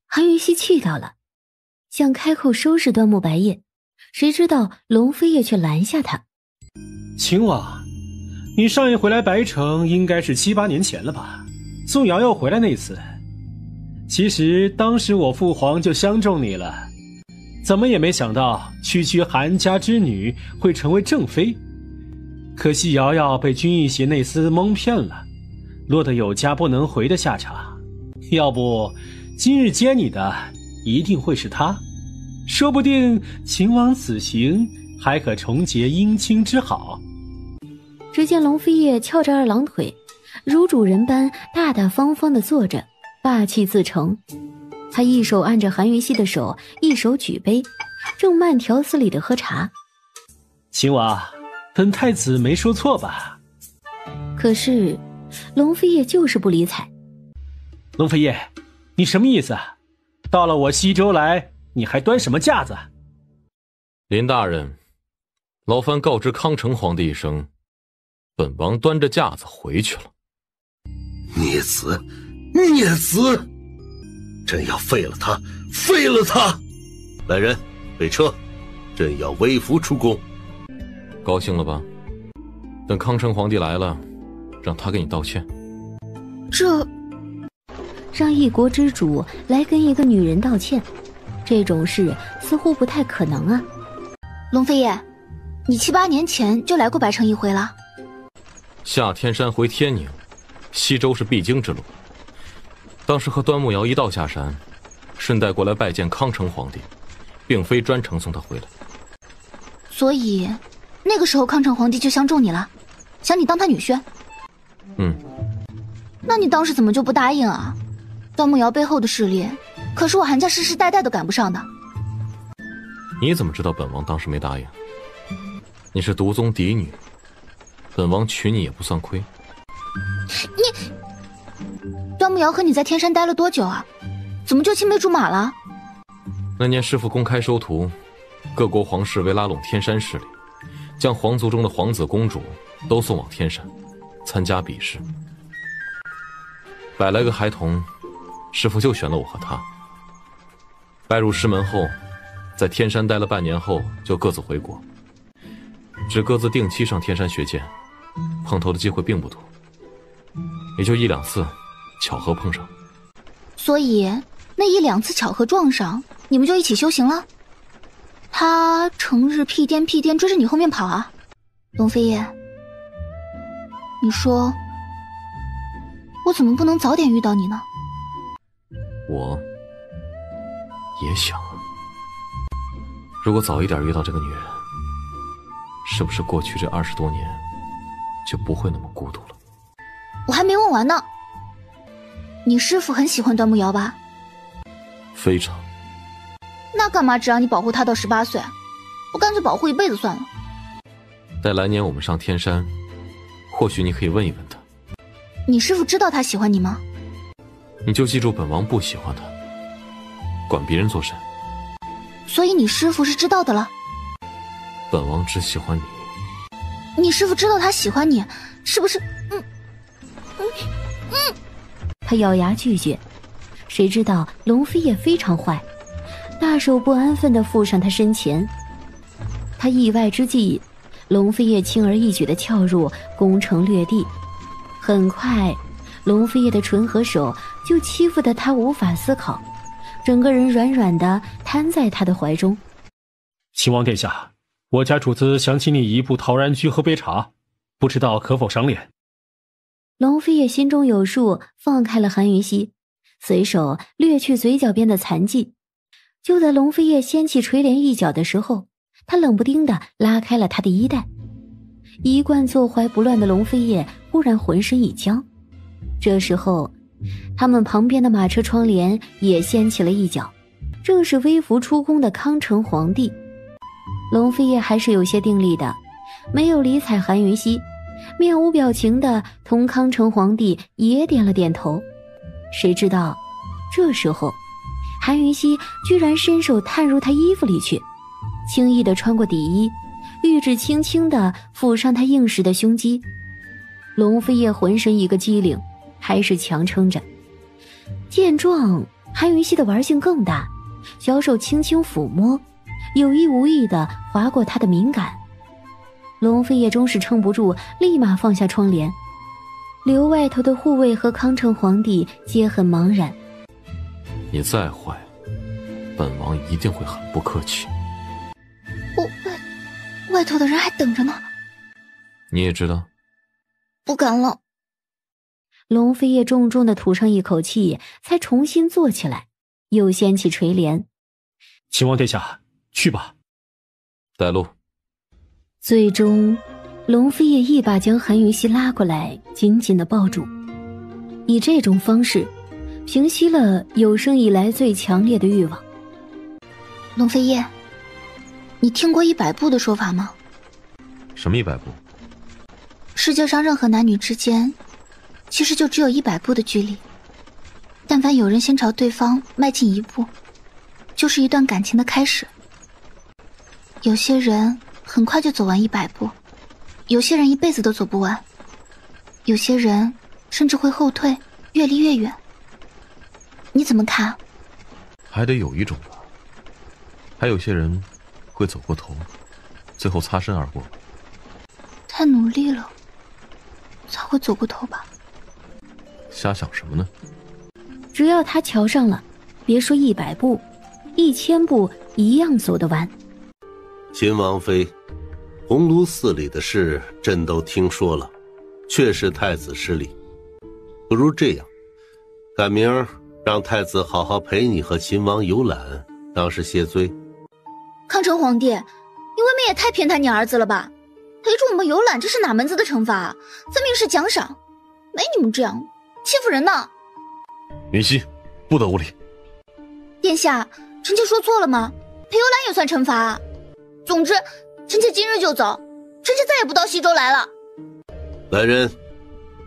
S4: 韩云熙气到了，想开口收拾端木白叶，谁知道龙飞叶却拦下他。
S10: 秦王，你上一回来白城应该是7、8年前了吧，送瑶瑶回来那次。其实当时我父皇就相中你了，怎么也没想到区区韩家之女会成为正妃。可惜瑶瑶被君逸邪内司蒙骗了，落得有家不能回的下场。要不今日接你的一定会是他，说不定秦王此行还可重结姻亲之好。
S4: 只见龙飞叶翘着2郎腿，如主人般大大方方地坐着，霸气自成。他一手按着韩云熙的手，一手举杯，正慢条斯理地喝茶。
S10: 秦王，本太子没说错吧？
S4: 可是龙飞叶就是不理睬。
S10: 龙飞叶，你什么意思？到了我西周来，你还端什么架子？
S13: 林大人，劳烦告知康城皇帝一声，本王端着架子回去了。
S11: 孽子，孽子！朕要废了他，废了他！来人，备车，朕要微服出宫。
S13: 高兴了吧？等康城皇帝来了，让他给你道歉。
S4: 这让一国之主来跟一个女人道歉，这种事似乎不太可能啊。
S1: 龙飞叶，你7、8年前就来过白城一回了。
S13: 下天山回天宁，西周是必经之路。当时和端木瑶一道下山，顺带过来拜见康城皇帝，并非专程送他回来。
S1: 所以那个时候康城皇帝就相中你了，想你当他女婿。那你当时怎么就不答应啊？端木瑶背后的势力可是我韩家世世代代都赶不上的。
S13: 你怎么知道本王当时没答应？你是毒宗嫡女，本王娶你也不算亏。
S1: 端木瑶和你在天山待了多久啊？怎么就青梅竹马了？
S13: 那年师父公开收徒，各国皇室为拉拢天山势力，将皇族中的皇子公主都送往天山参加比试。100来个孩童，师父就选了我和他。拜入师门后，在天山待了半年后，就各自回国，只各自定期上天山学剑，碰头的机会并不多，也就1、2次巧合碰上。
S1: 所以那1、2次巧合撞上，你们就一起修行了？他成日屁颠屁颠追着你后面跑啊？龙飞叶，你说我怎么不能早点遇到你呢？
S13: 我也想啊，如果早一点遇到这个女人，是不是过去这20多年就不会那么孤独了？
S1: 我还没问完呢。你师父很喜欢端木瑶吧？
S13: 非常。
S1: 那干嘛只让你保护他到18岁？我干脆保护一辈子算了。
S13: 待来年我们上天山，或许你可以问一问他。
S1: 你师父知道他喜欢你吗？
S13: 你就记住本王不喜欢他，管别人做甚？
S1: 所以你师父是知道的了。
S13: 本王只喜欢你。
S1: 你师父知道他喜欢你，是不是？
S4: 他咬牙拒绝，谁知道龙飞也非常坏，大手不安分地附上他身前。他意外之际，龙飞叶轻而易举地跳入，攻城略地。很快，龙飞叶的唇和手就欺负得他无法思考，整个人软软地瘫在他的怀中。
S15: 秦王殿下，我家主子想请你移步陶然居喝杯茶，不知道可否赏脸？
S4: 龙飞叶心中有数，放开了韩云溪，随手掠去嘴角边的残迹。就在龙飞叶掀起垂帘一角的时候，他冷不丁地拉开了他的衣带。一贯坐怀不乱的龙飞叶忽然浑身一僵。这时候，他们旁边的马车窗帘也掀起了一角，正是微服出宫的康城皇帝。龙飞叶还是有些定力的，没有理睬韩云溪，面无表情的同康城皇帝也点了点头。谁知道这时候韩云溪居然伸手探入他衣服里去，轻易地穿过底衣，玉指轻轻地抚上他硬实的胸肌。龙飞叶浑身一个机灵，还是强撑着。见状，韩云溪的玩性更大，小手轻轻抚摸，有意无意地划过他的敏感。龙飞叶终是撑不住，立马放下窗帘。留外头的护卫和康城皇帝皆很茫然。
S13: 你再坏，本王一定会很不客气。
S1: 外头的人还等着呢。
S13: 你也知道？
S1: 不敢了。
S4: 龙飞叶重重地吐上一口气，才重新坐起来，又掀起垂帘。
S15: 秦王殿下，去吧。
S13: 带路。
S4: 最终，龙飞叶一把将韩云溪拉过来，紧紧地抱住，以这种方式平息了有生以来最强烈的欲望。
S1: 龙飞叶，你听过100步的说法吗？
S13: 什么100步？
S1: 世界上任何男女之间，其实就只有100步的距离。但凡有人先朝对方迈进1步，就是一段感情的开始。有些人很快就走完100步，有些人一辈子都走不完，有些人甚至会后退，越离越远。你怎么看？
S13: 还得有一种吧。还有些人会走过头，最后擦身而过。
S1: 太努力了，才会走过头吧。
S13: 瞎想什么呢？
S4: 只要他瞧上了，别说100步，1000步一样走得完。
S16: 秦王妃，鸿胪寺里的事朕都听说了，确是太子失礼。不如这样，改明儿让太子好好陪你和秦王游览，当是谢罪。
S1: 康城皇帝，你未免也太偏袒你儿子了吧？陪着我们游览，这是哪门子的惩罚啊？分明是奖赏，没你们这样欺负人的。
S13: 云溪，不得无礼。
S1: 殿下，臣妾说错了吗？陪游览也算惩罚啊。总之，臣妾今日就走，臣妾再也不到西周来了。
S16: 来人，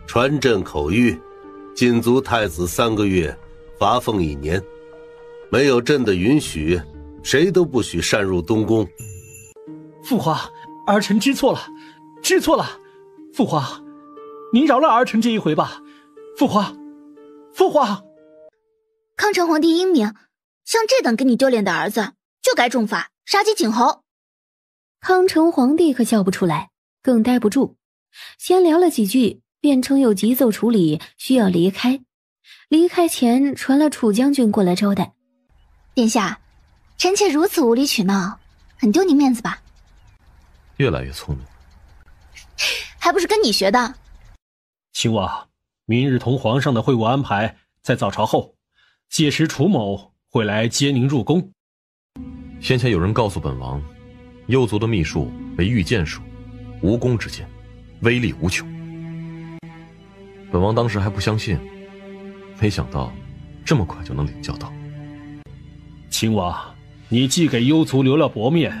S16: 传朕口谕，禁足太子3个月，罚俸1年。没有朕的允许，谁都不许擅入东宫。
S15: 父皇，儿臣知错了，知错了。父皇，您饶了儿臣这一回吧。父皇，父皇。
S1: 康城皇帝英明，像这等给你丢脸的儿子，就该重罚，杀鸡儆猴。
S4: 康城皇帝可笑不出来，更待不住，先聊了几句，便称有急奏处理，需要离开。离开前传了楚将军过来招待。
S1: 殿下，臣妾如此无理取闹，很丢您面子吧？
S13: 越来越聪明，
S1: 还不是跟你学的。
S15: 秦王，明日同皇上的会晤安排在早朝后，届时楚某会来接您入宫。
S13: 先前有人告诉本王，幽族的秘术为御剑术，无功之剑，威力无穷。本王当时还不相信，没想到这么快就能领教到。
S15: 秦王，你既给幽族留了薄面，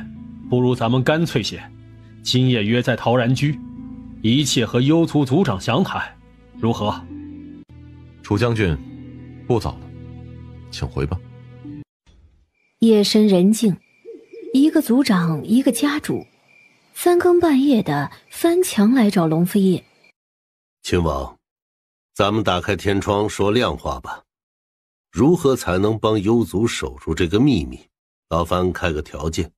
S15: 不如咱们干脆些，今夜约在陶然居，一切和幽族族长详谈，如何？
S17: 楚将军，不早了，请回吧。
S4: 夜深人静，一个族长，一个家主，三更半夜的翻墙来找龙飞叶。
S16: 亲王，咱们打开天窗说亮话吧。如何才能帮幽族守住这个秘密？劳烦开个条件。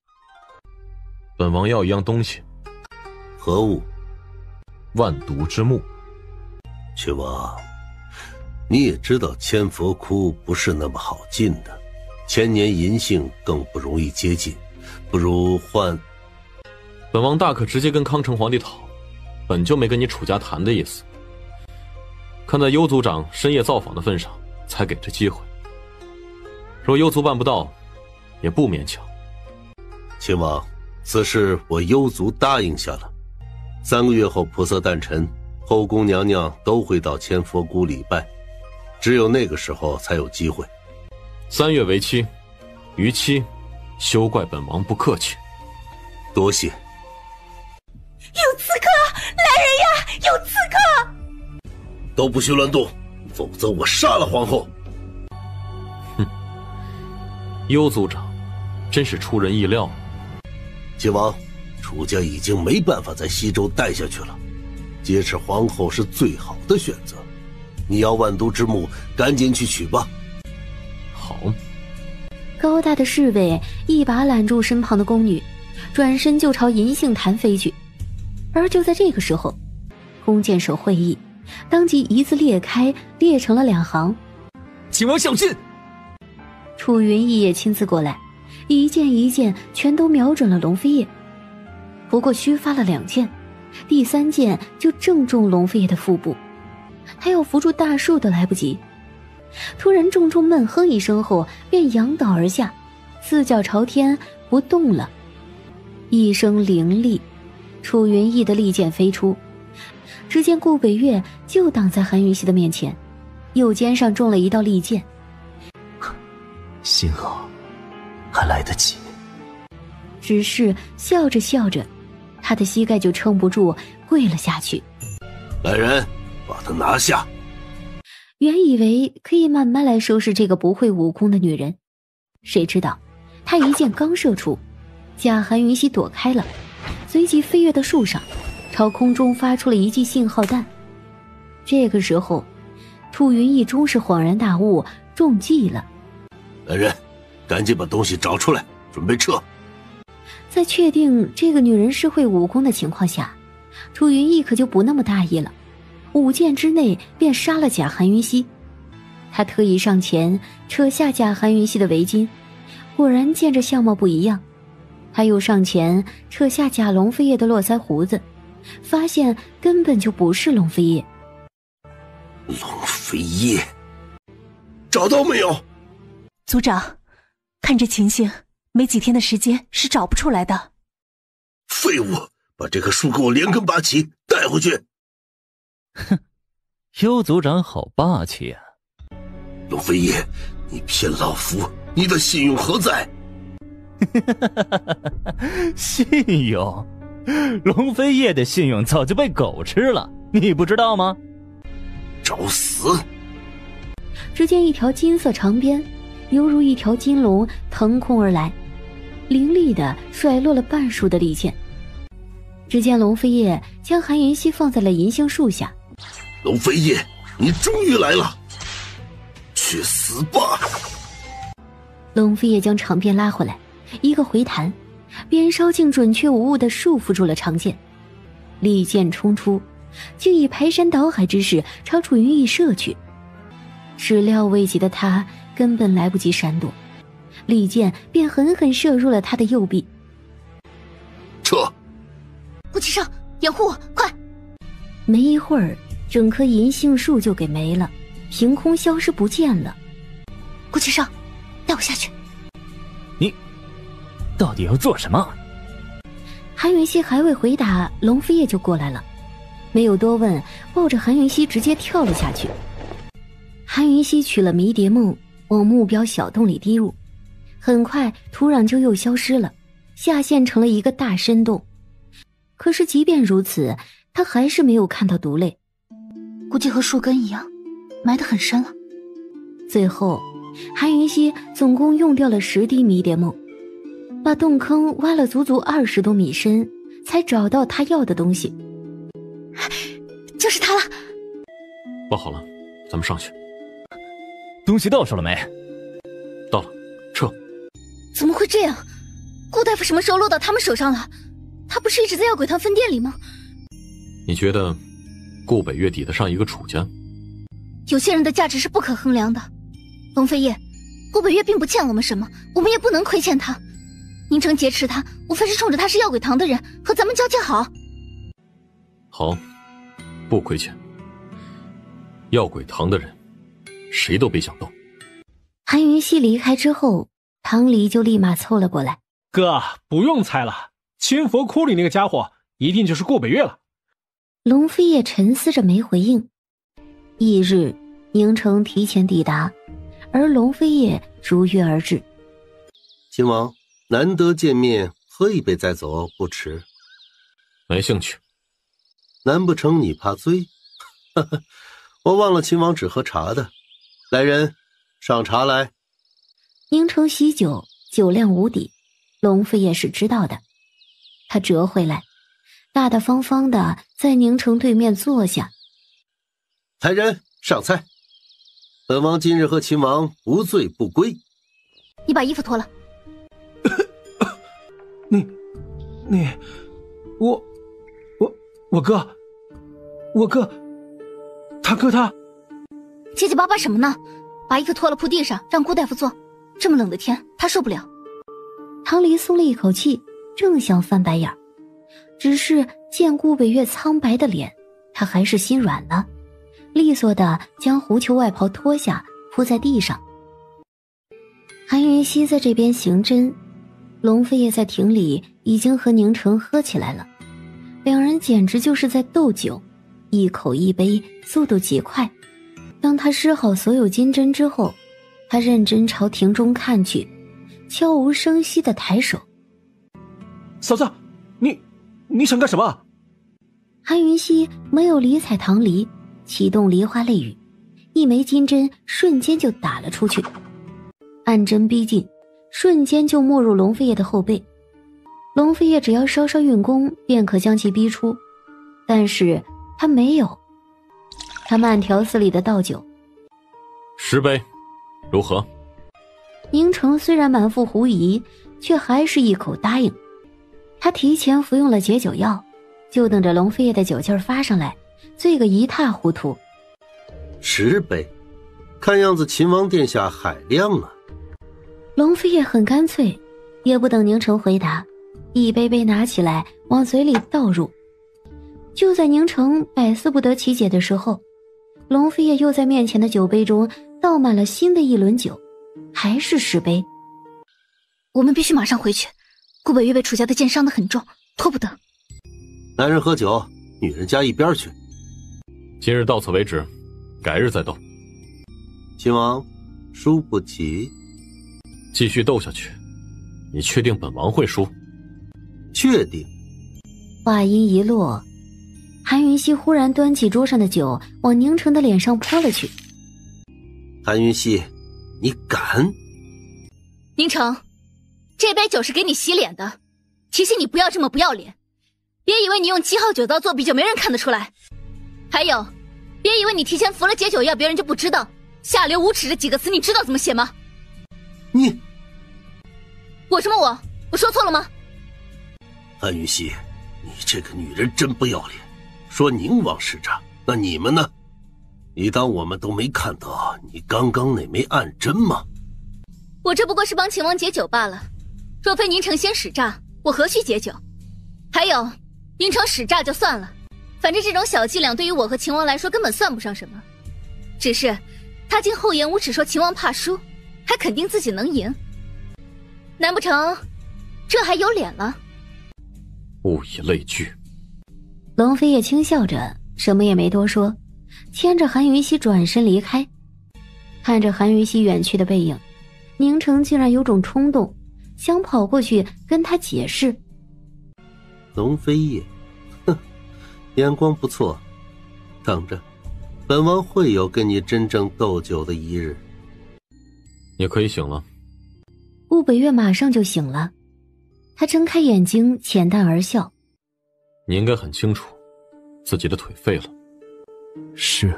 S17: 本王要一样东西。
S16: 何物？
S17: 万毒之木。
S16: 亲王，你也知道千佛窟不是那么好进的，千年银杏更不容易接近，不如换。
S17: 本王大可直接跟康城皇帝讨，本就没跟你楚家谈的意思。看在幽族长深夜造访的份上，才给这机会。若幽族办不到，也不勉强。
S16: 亲王，此事我幽族答应下了。3个月后菩萨诞辰，后宫娘娘都会到千佛谷礼拜，只有那个时候才有机会。
S17: 3月为期，逾期，休怪本王不客气。
S16: 多谢。
S12: 有刺客！来人呀！有刺客！
S16: 都不许乱动，否则我杀了皇后。
S17: 幽族长真是出人意料。
S16: 亲王，楚家已经没办法在西周待下去了，劫持皇后是最好的选择。你要万毒之木，赶紧去取吧。
S17: 好。
S4: 高大的侍卫一把揽住身旁的宫女，转身就朝银杏坛飞去。而就在这个时候，弓箭手会意，当即一字裂开，裂成了2行。
S8: 秦王小心！
S4: 楚云逸也亲自过来，一箭一箭全都瞄准了龙飞叶。不过虚发了2箭，第3箭就正中龙飞叶的腹部，他要扶住大树都来不及。突然重重闷哼一声后，便仰倒而下，四脚朝天不动了。一声凌厉，楚云逸的利剑飞出，只见顾北月就挡在韩云熙的面前，右肩上中了一道利剑。
S8: 幸好还来得及。
S4: 只是笑着笑着，他的膝盖就撑不住跪了下去。
S16: 来人，把他拿下。
S4: 原以为可以慢慢来收拾这个不会武功的女人，谁知道他一箭刚射出，贾韩云熙躲开了，随即飞跃到树上，朝空中发出了一记信号弹。这个时候楚云逸终是恍然大悟，中计了。
S16: 来人，赶紧把东西找出来，准备撤。
S4: 在确定这个女人是会武功的情况下，楚云逸可就不那么大意了，5箭之内便杀了贾韩云熙。他特意上前扯下贾韩云熙的围巾，果然见着相貌不一样。他又上前扯下贾龙飞叶的络腮胡子，发现根本就不是龙飞叶。
S16: 龙飞叶，找到没有？
S2: 族长，看这情形，没几天的时间是找不出来的。
S16: 废物，把这棵树给我连根拔起，带回去。
S21: 哼，幽族长好霸气啊！
S16: 龙飞叶，你骗老夫，你的信用何在？
S21: 信用？龙飞叶的信用早就被狗吃了，你不知道吗？
S16: 找死！
S4: 只见一条金色长鞭犹如一条金龙腾空而来，凌厉地甩落了半数的利剑。只见龙飞叶将韩云熙放在了银杏树下。
S16: 龙飞叶，你终于来了，去死吧！
S4: 龙飞叶将长鞭拉回来，一个回弹，鞭梢竟准确无误地束缚住了长剑。利剑冲出，竟以排山倒海之势朝楚云逸射去。始料未及的他根本来不及闪躲，利剑便狠狠射入了他的右臂。
S16: 撤！
S1: 顾七少，掩护我，快！
S4: 没一会儿，整棵银杏树就给没了，凭空消失不见了。
S1: 顾七少，带我下去。
S21: 你到底要做什么？
S4: 韩云熙还未回答，龙飞叶就过来了，没有多问，抱着韩云熙直接跳了下去。韩云熙取了迷迭梦，往目标小洞里滴入，很快土壤就又消失了，下陷成了一个大深洞。可是即便如此，他还是没有看到毒类，
S1: 估计和树根一样，埋得很深了。
S4: 最后，韩云熙总共用掉了10滴迷迭梦，把洞坑挖了足足20多米深，才找到他要的东西。
S1: 就是他了。
S17: 包好了，咱们上去。
S21: 东西到手了没？
S17: 到了，撤。
S1: 怎么会这样？顾大夫什么时候落到他们手上了？他不是一直在药鬼堂分店里吗？
S17: 你觉得顾北岳抵得上一个楚家？
S1: 有些人的价值是不可衡量的。龙飞叶，顾北岳并不欠我们什么，我们也不能亏欠他。宁城劫持他，无非是冲着他是药鬼堂的人和咱们交接好。
S17: 好，不亏欠。药鬼堂的人，谁都别想动。
S4: 韩云熙离开之后，唐离就立马凑了过来。
S10: 哥，不用猜了，清佛窟里那个家伙一定就是顾北岳了。
S4: 龙飞叶沉思着没回应。翌日，宁城提前抵达，而龙飞叶如约而至。
S16: 秦王，难得见面，喝一杯再走不迟。
S17: 没兴趣。
S16: 难不成你怕醉？我忘了秦王只喝茶的。来人，上茶来。
S4: 宁城喜酒，酒量无底，龙飞叶是知道的。他折回来，大大方方的在宁城对面坐下。
S16: 来人，上菜。本王今日和秦王无醉不归。
S1: 你把衣服脱了。
S10: 我哥，他
S1: 结结巴巴什么呢？把衣服脱了铺地上，让顾大夫坐。这么冷的天，他受不了。
S4: 唐离松了一口气，正想翻白眼，只是见顾北岳苍白的脸，他还是心软了，利索的将狐裘外袍脱下铺在地上。韩云熙在这边行针，龙飞叶在亭里已经和宁城喝起来了，两人简直就是在斗酒，一口一杯，速度极快。当他施好所有金针之后，他认真朝亭中看去，悄无声息地抬手。
S10: 嫂子，你想干什么？
S4: 韩云熙没有理睬唐离，启动梨花泪雨，一枚金针瞬间就打了出去，暗针逼近，瞬间就没入龙飞叶的后背。龙飞叶只要稍稍运功，便可将其逼出，但是他没有。他慢条斯理的倒酒
S17: ，10杯，如何？
S4: 宁城虽然满腹狐疑，却还是一口答应。他提前服用了解酒药，就等着龙飞叶的酒劲儿发上来，醉个一塌糊涂。
S16: 10杯，看样子秦王殿下海量啊。
S4: 龙飞叶很干脆，也不等宁城回答，一杯杯拿起来往嘴里倒入。就在宁城百思不得其解的时候，龙飞叶又在面前的酒杯中倒满了新的一轮酒，还是10杯。
S1: 我们必须马上回去，顾北岳被楚家的剑伤得很重，拖不得。
S16: 男人喝酒，女人家一边去。
S17: 今日到此为止，改日再斗。
S16: 秦王，输不起。
S17: 继续斗下去，你确定本王会输？
S16: 确定。
S4: 话音一落，韩云熙忽然端起桌上的酒往宁城的脸上泼了去。
S16: 韩云熙，你敢？
S1: 宁城，这杯酒是给你洗脸的，提醒你不要这么不要脸，别以为你用7号酒糟作弊就没人看得出来。还有，别以为你提前服了解酒药别人就不知道，下流无耻这几个词你知道怎么写吗？我什么我说错了吗？
S16: 韩云熙，你这个女人真不要脸，说宁王使诈，那你们呢？你当我们都没看到你刚刚那枚暗针吗？
S1: 我这不过是帮秦王解酒罢了，若非宁城先使诈，我何须解酒？还有，宁城使诈就算了，反正这种小伎俩对于我和秦王来说根本算不上什么，只是他竟厚颜无耻说秦王怕输，还肯定自己能赢，难不成这还有脸了？
S17: 物以类聚。
S4: 龙飞也轻笑着，什么也没多说，牵着韩云熙转身离开。看着韩云熙远去的背影，宁城竟然有种冲动，想跑过去跟他解释。
S16: 龙飞叶，眼光不错，等着，本王会有跟你真正斗酒的一日。
S17: 你可以醒了。
S4: 顾北月马上就醒了，他睁开眼睛，浅淡而笑。
S17: 你应该很清楚，自己的腿废了。
S8: 是，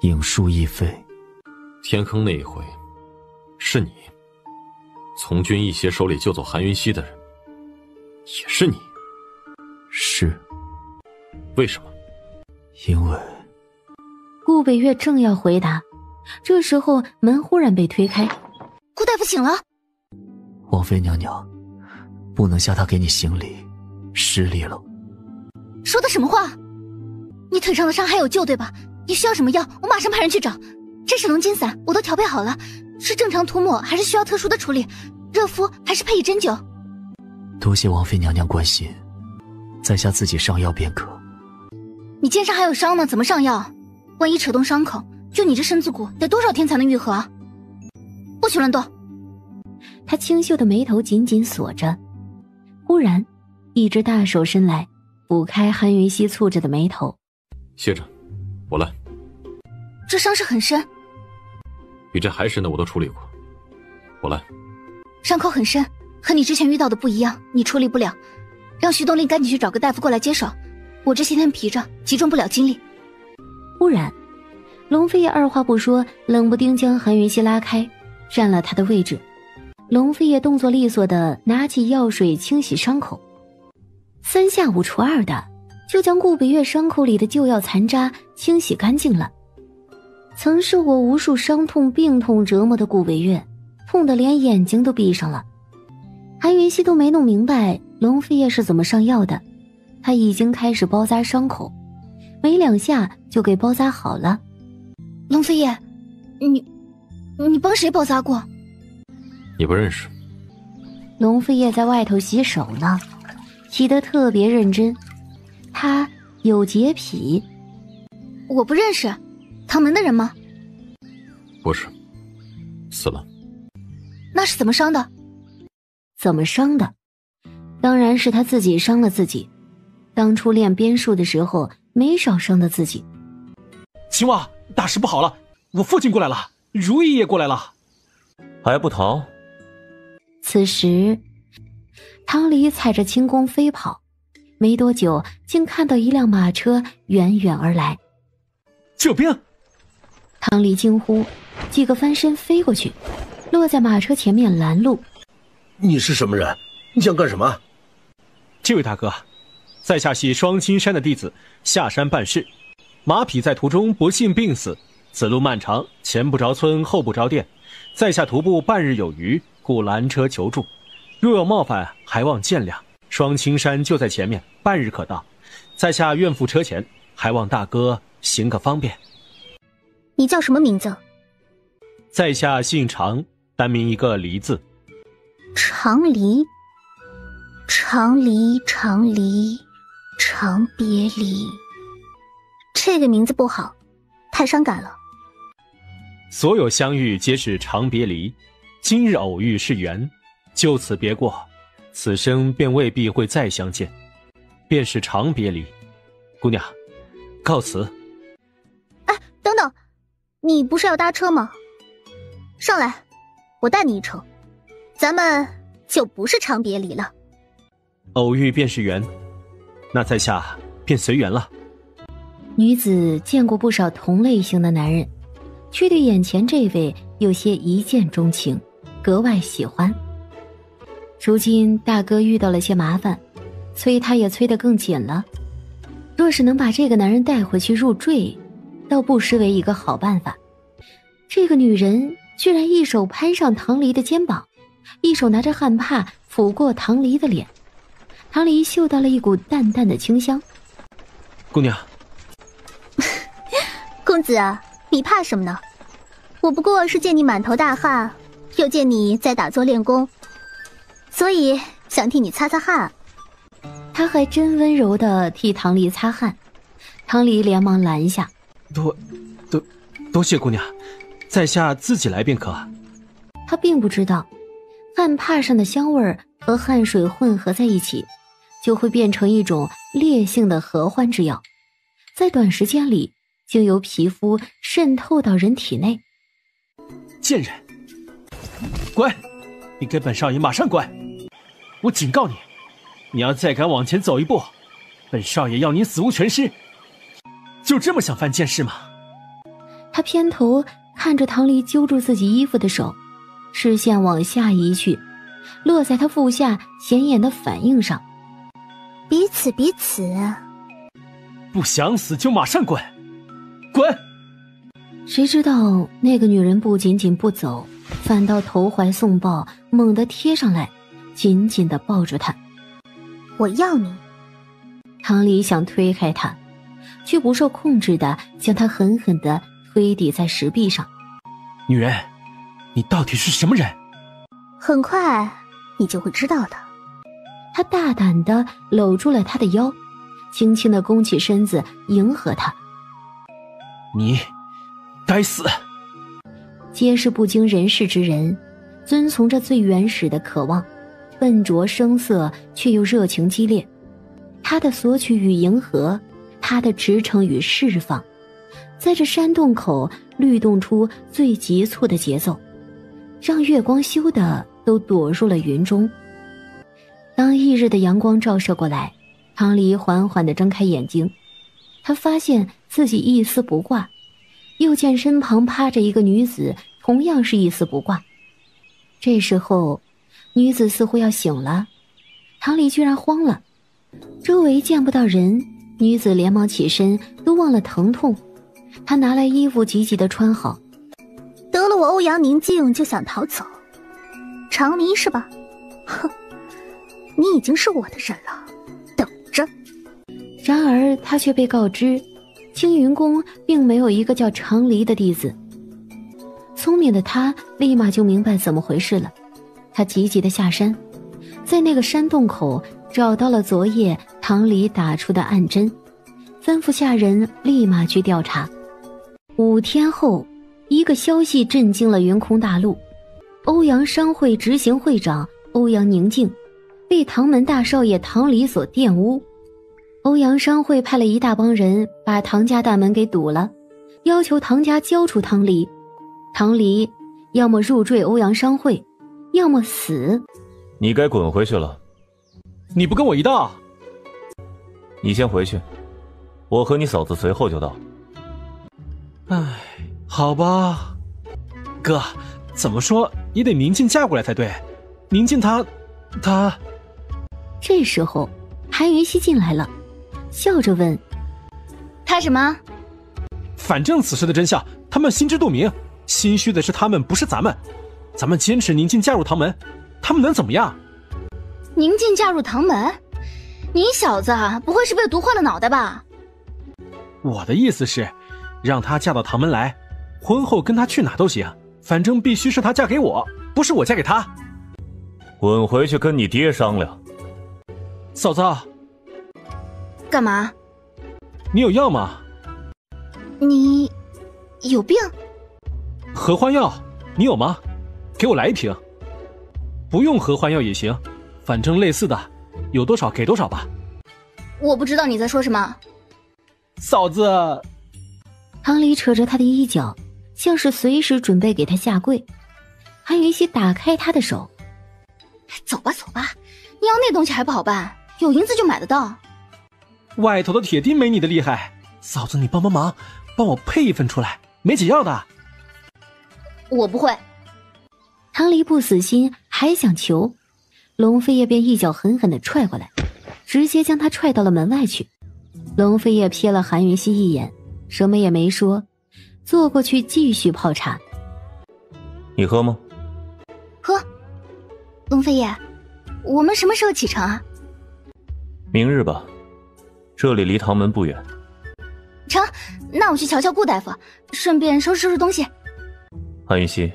S8: 影树亦废。
S17: 天坑那一回，是你从军义协手里救走韩云溪的人，也是你。
S8: 是。
S17: 为什么？
S8: 因为……
S4: 顾北月正要回答，这时候门忽然被推开。
S1: 顾大夫醒了。
S8: 王妃娘娘，不能下榻给你行礼，失礼了。
S1: 说的什么话？你腿上的伤还有救对吧？你需要什么药，我马上派人去找。这是龙筋散，我都调配好了，是正常涂抹还是需要特殊的处理？热敷还是配以针灸？
S8: 多谢王妃娘娘关心，在下自己上药便可。
S1: 你肩上还有伤呢，怎么上药？万一扯动伤口，就你这身子骨，得多少天才能愈合啊？不许乱动！
S4: 他清秀的眉头紧紧锁着。忽然，一只大手伸来，抚开韩云溪蹙着的眉头。
S17: 歇着，我来。
S1: 这伤势很深，
S17: 比这还深的我都处理过，我来。
S1: 伤口很深，和你之前遇到的不一样，你处理不了，让徐东林赶紧去找个大夫过来接手。我这些天疲着，集中不了精力。
S4: 忽然，龙飞也二话不说，冷不丁将韩云溪拉开，占了他的位置。龙飞也动作利索地拿起药水清洗伤口，3下5除2的就将顾北月伤口里的旧药残渣清洗干净了。曾受过无数伤痛病痛折磨的顾北月，痛得连眼睛都闭上了。韩云溪都没弄明白龙飞叶是怎么上药的，他已经开始包扎伤口，没2下就给包扎好了。
S1: 龙飞叶，你帮谁包扎过？
S17: 你不认识。
S4: 龙飞叶在外头洗手呢，洗得特别认真。他有洁癖。
S1: 我不认识，唐门的人吗？
S17: 不是，死了。
S1: 那是怎么伤的？
S4: 怎么伤的？当然是他自己伤了自己。当初练鞭术的时候，没少伤的自己。
S10: 秦王，大事不好了！我父亲过来了，如意也过来了，
S7: 还不逃？
S4: 此时，唐离踩着轻功飞跑，没多久，竟看到一辆马车远远而来。
S10: 救兵！
S4: 唐离惊呼，几个翻身飞过去，落在马车前面拦路。
S11: 你是什么人？你想干什么？
S10: 这位大哥，在下系双青山的弟子，下山办事。马匹在途中不幸病死，此路漫长，前不着村后不着店，在下徒步半日有余，故拦车求助。若有冒犯，还望见谅。双青山就在前面，半日可到。在下愿付车钱，还望大哥行个方便。
S9: 你叫什么名字？
S10: 在下姓常，单名一个离字。
S9: 常离，常离，常离，常别离。这个名字不好，太伤感了。
S10: 所有相遇皆是长别离，今日偶遇是缘，就此别过，此生便未必会再相见，便是长别离。姑娘，告辞。
S9: 哎，等等，你不是要搭车吗？上来，我带你一程，咱们就不是长别离了。
S10: 偶遇便是缘，那在下便随缘了。
S4: 女子见过不少同类型的男人，却对眼前这位有些一见钟情，格外喜欢。如今大哥遇到了些麻烦，催他也催得更紧了。若是能把这个男人带回去入赘，倒不失为一个好办法。这个女人居然一手攀上唐离的肩膀，一手拿着汗帕抚过唐离的脸。唐离嗅到了一股淡淡的清香。
S10: 姑娘，
S9: 公子啊，你怕什么呢？我不过是见你满头大汗，又见你在打坐练功，所以想替你擦擦汗。
S4: 他还真温柔地替唐离擦汗。唐离连忙拦下。
S10: 多谢姑娘，在下自己来便可。
S4: 他并不知道汗帕上的香味儿和汗水混合在一起，就会变成一种烈性的合欢之药，在短时间里经由皮肤渗透到人体内。
S15: 贱人，滚！你跟本少爷马上滚！我警告你，你要再敢往前走一步，本少爷要你死无全尸！就这么想犯贱事吗？
S4: 他偏头看着唐离揪住自己衣服的手，视线往下移去，落在他腹下显眼的反应上。
S9: 彼此彼此。
S15: 不想死就马上滚！滚！
S4: 谁知道那个女人不仅仅不走，反倒投怀送抱，猛地贴上来，紧紧地抱住他。
S9: 我要你。
S4: 唐离想推开他，却不受控制地将他狠狠地推抵在石壁上。
S15: 女人，你到底是什么人？
S9: 很快你就会知道的。
S4: 他大胆地搂住了他的腰，轻轻地弓起身子迎合他。
S15: 你该死！
S4: 皆是不经人事之人，遵从着最原始的渴望，笨拙生涩却又热情激烈。他的索取与迎合，他的驰骋与释放，在这山洞口律动出最急促的节奏，让月光羞得都躲入了云中。当翌日的阳光照射过来，唐离缓缓地睁开眼睛，他发现自己一丝不挂，又见身旁趴着一个女子，同样是一丝不挂。这时候女子似乎要醒了，唐离居然慌了，周围见不到人，女子连忙起身，都忘了疼痛。她拿来衣服急急地穿好。
S9: 得了我欧阳宁静就想逃走，长迷是吧？哼，你已经是我的人了，等着。
S4: 然而他却被告知，青云宫并没有一个叫长离的弟子。聪明的他立马就明白怎么回事了，他急急地下山，在那个山洞口找到了昨夜唐离打出的暗针，吩咐下人立马去调查。5天后，一个消息震惊了云空大陆，欧阳商会执行会长欧阳宁静被唐门大少爷唐离所玷污。欧阳商会派了一大帮人把唐家大门给堵了，要求唐家交出唐离。唐离要么入赘欧阳商会，要么死。
S21: 你该滚回去了。
S15: 你不跟我一道？
S21: 你先回去，我和你嫂子随后就到。
S15: 唉，好吧。哥，怎么说也得宁静嫁过来才对。宁静她……
S4: 这时候韩云熙进来了，笑着问：
S1: 他什么？
S15: 反正此事的真相他们心知肚明，心虚的是他们，不是咱们。咱们坚持宁静嫁入唐门，他们能怎么样？
S1: 宁静嫁入唐门？你小子不会是被毒坏了脑袋吧？
S15: 我的意思是，让她嫁到唐门来，婚后跟她去哪都行，反正必须是她嫁给我，不是我嫁给她。
S21: 滚回去跟你爹商量。
S15: 嫂子，
S1: 干嘛？
S15: 你有药吗？
S1: 你有病？
S15: 合欢药你有吗？给我来一瓶。不用合欢药也行，反正类似的有多少给多少吧。
S1: 我不知道你在说什么。
S15: 嫂子。
S4: 唐离扯着他的衣角，像是随时准备给他下跪。韩云熙打开他的手：
S1: 走吧走吧，你要那东西还不好办，有银子就买得到。
S15: 外头的铁钉没你的厉害，嫂子你帮帮忙，帮我配一份出来，没解药的。
S1: 我不会。
S4: 唐离不死心，还想求，龙飞叶便一脚狠狠地踹过来，直接将他踹到了门外去。龙飞叶瞥了韩云熙一眼，什么也没说，坐过去继续泡茶。
S21: 你喝吗？
S1: 喝。龙飞叶，我们什么时候启程啊？
S21: 明日吧，这里离唐门不远。
S1: 成，那我去瞧瞧顾大夫，顺便收拾收拾东西。
S21: 韩云熙，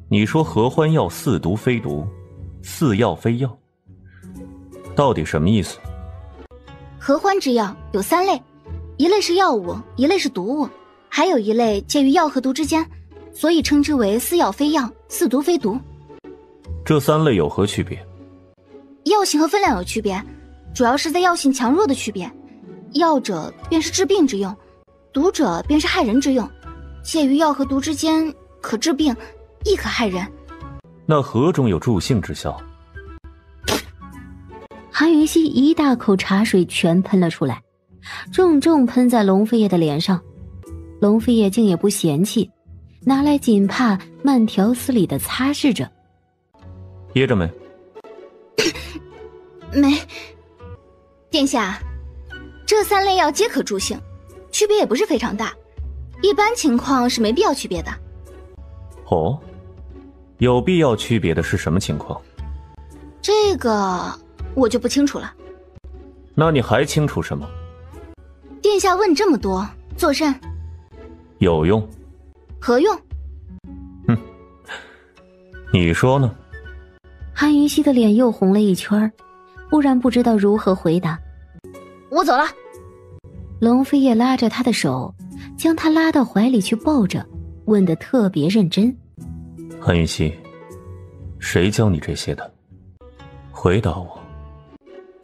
S21: 你说合欢药似毒非毒，似药非药，到底什么意思？
S1: 合欢之药有3类，一类是药物，一类是毒物，还有一类介于药和毒之间，所以称之为似药非药，似毒非毒。
S21: 这3类有何区别？
S1: 药性和分量有区别，主要是在药性强弱的区别。药者便是治病之用，毒者便是害人之用，介于药和毒之间，可治病，亦可害人。
S21: 那何种有助性之效？
S4: 韩云溪一大口茶水全喷了出来，重重喷在龙飞叶的脸上。龙飞叶竟也不嫌弃，拿来锦帕慢条斯理地擦拭着。
S21: 噎着没？
S1: 没。殿下，这3类药皆可助性，区别也不是非常大，一般情况是没必要区别的。
S21: 哦，有必要区别的是什么情况？
S1: 这个我就不清楚了。
S21: 那你还清楚什么？
S1: 殿下问这么多，作甚？
S21: 有用。
S1: 何用？
S21: 你说呢？
S4: 韩云溪的脸又红了一圈，忽然不知道如何回答。
S1: 我走了。
S4: 龙飞叶拉着他的手，将他拉到怀里去抱着，问得特别认真。
S21: 韩云溪，谁教你这些的？回答我。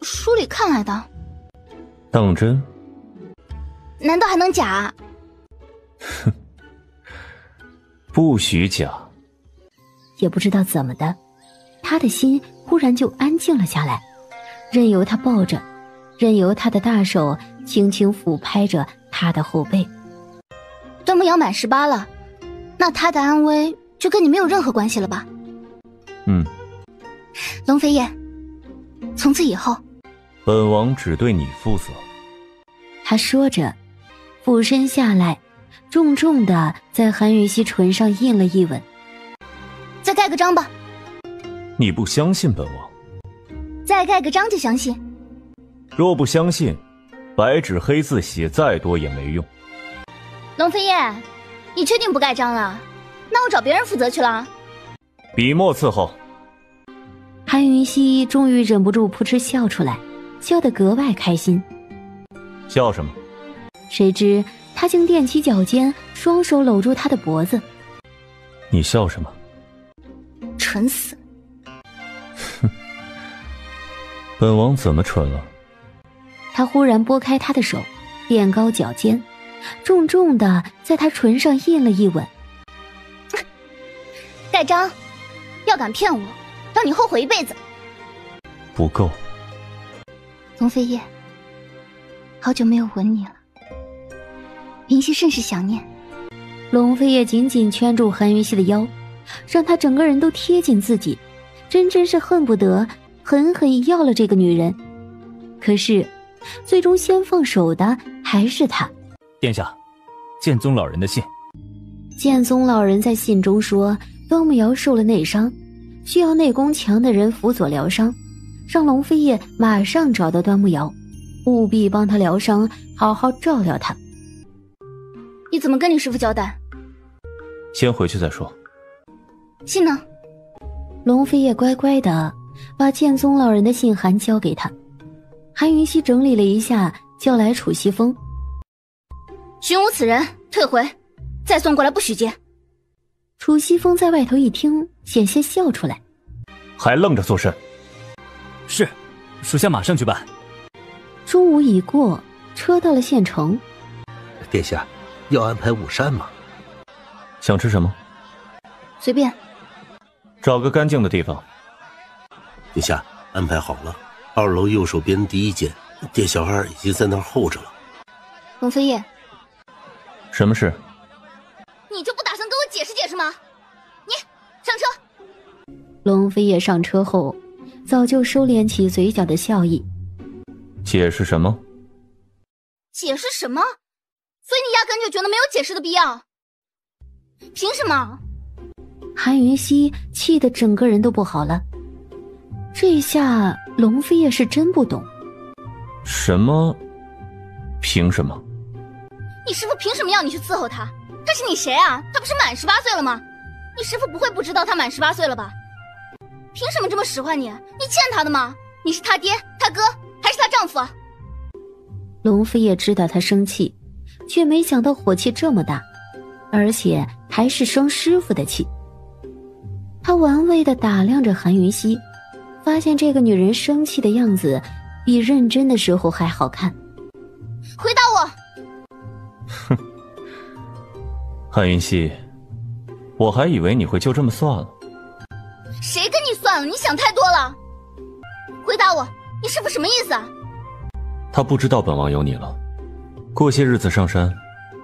S1: 书里看来的。
S21: 当真？
S1: 难道还能假？
S21: 哼，不许假。
S4: 也不知道怎么的，他的心忽然就安静了下来，任由他抱着，任由他的大手轻轻抚拍着他的后背。
S1: 端木瑶满18了，那他的安危就跟你没有任何关系了吧？龙飞燕，从此以后，
S21: 本王只对你负责。
S4: 他说着，俯身下来，重重地在韩云溪唇上印了一吻。
S1: 再盖个章吧。
S21: 你不相信本王？
S1: 再盖个章就相信。
S21: 若不相信，白纸黑字写再多也没用。
S1: 龙飞燕，你确定不盖章了？那我找别人负责去了。
S21: 笔墨伺候。
S4: 韩云溪终于忍不住扑哧笑出来，笑得格外开心。
S21: 笑什么？
S4: 谁知他竟踮起脚尖，双手搂住他的脖子。
S21: 你笑什么？
S1: 蠢死。
S21: 本王怎么蠢了？
S4: 他忽然拨开他的手，垫高脚尖，重重地在他唇上印了一吻。
S1: 盖章，要敢骗我，让你后悔一辈子。
S21: 不够。
S1: 龙飞叶，好久没有吻你了，云溪甚是想念。
S4: 龙飞叶紧紧圈住韩云溪的腰，让他整个人都贴近自己，真是恨不得狠狠要了这个女人。可是最终先放手的还是他。
S21: 殿下，剑宗老人的信。
S4: 剑宗老人在信中说，端木瑶受了内伤，需要内功强的人辅佐疗伤，让龙飞叶马上找到端木瑶，务必帮他疗伤，好好照料他。
S1: 你怎么跟你师父交代？
S21: 先回去再说。
S1: 信呢？
S4: 龙飞叶乖乖的把剑宗老人的信函交给他。韩云溪整理了一下，叫来楚西风。
S1: 寻无此人，退回，再送过来不许接。
S4: 楚西风在外头一听，险些笑出来。
S21: 还愣着做甚？
S8: 是，属下马上去办。
S4: 中午已过，车到了县城。
S11: 殿下，要安排午膳吗？
S21: 想吃什么？
S1: 随便。
S21: 找个干净的地方。
S16: 殿下，安排好了，2楼右手边第1间，店小二已经在那儿候着了。
S1: 龙飞叶，
S21: 什么事？
S1: 你就不打算跟我解释解释吗？你上车。
S4: 龙飞叶上车后，早就收敛起嘴角的笑意。
S21: 解释什么？
S1: 解释什么？所以你压根就觉得没有解释的必要？凭什么？
S4: 韩云溪气得整个人都不好了。这下龙飞叶是真不懂。
S21: 什么？凭什么？
S1: 你师父凭什么要你去伺候他？他是你谁啊？他不是满18岁了吗？你师父不会不知道他满18岁了吧？凭什么这么使唤你？你欠他的吗？你是他爹、他哥，还是他丈夫？
S4: 龙飞叶知道他生气，却没想到火气这么大，而且还是生师傅的气。他玩味地打量着韩云溪，发现这个女人生气的样子比认真的时候还好看。
S1: 回答我！
S21: 哼，韩云溪，我还以为你会就这么算了。
S1: 谁跟你算了？你想太多了。回答我，你师父什么意思啊？
S21: 他不知道本王有你了，过些日子上山，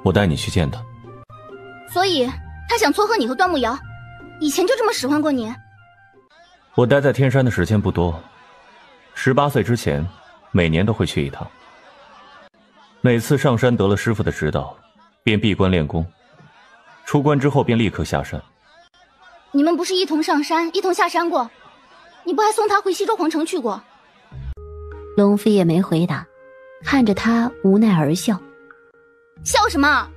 S21: 我带你去见他。
S1: 所以他想撮合你和端木瑶，以前就这么使唤过你？
S21: 我待在天山的时间不多，18岁之前，每年都会去一趟。每次上山得了师父的指导，便闭关练功，出关之后便立刻下山。
S1: 你们不是一同上山，一同下山过？你不还送他回西周皇城去过？
S4: 龙飞也没回答，看着他无奈而笑。
S1: 笑什么？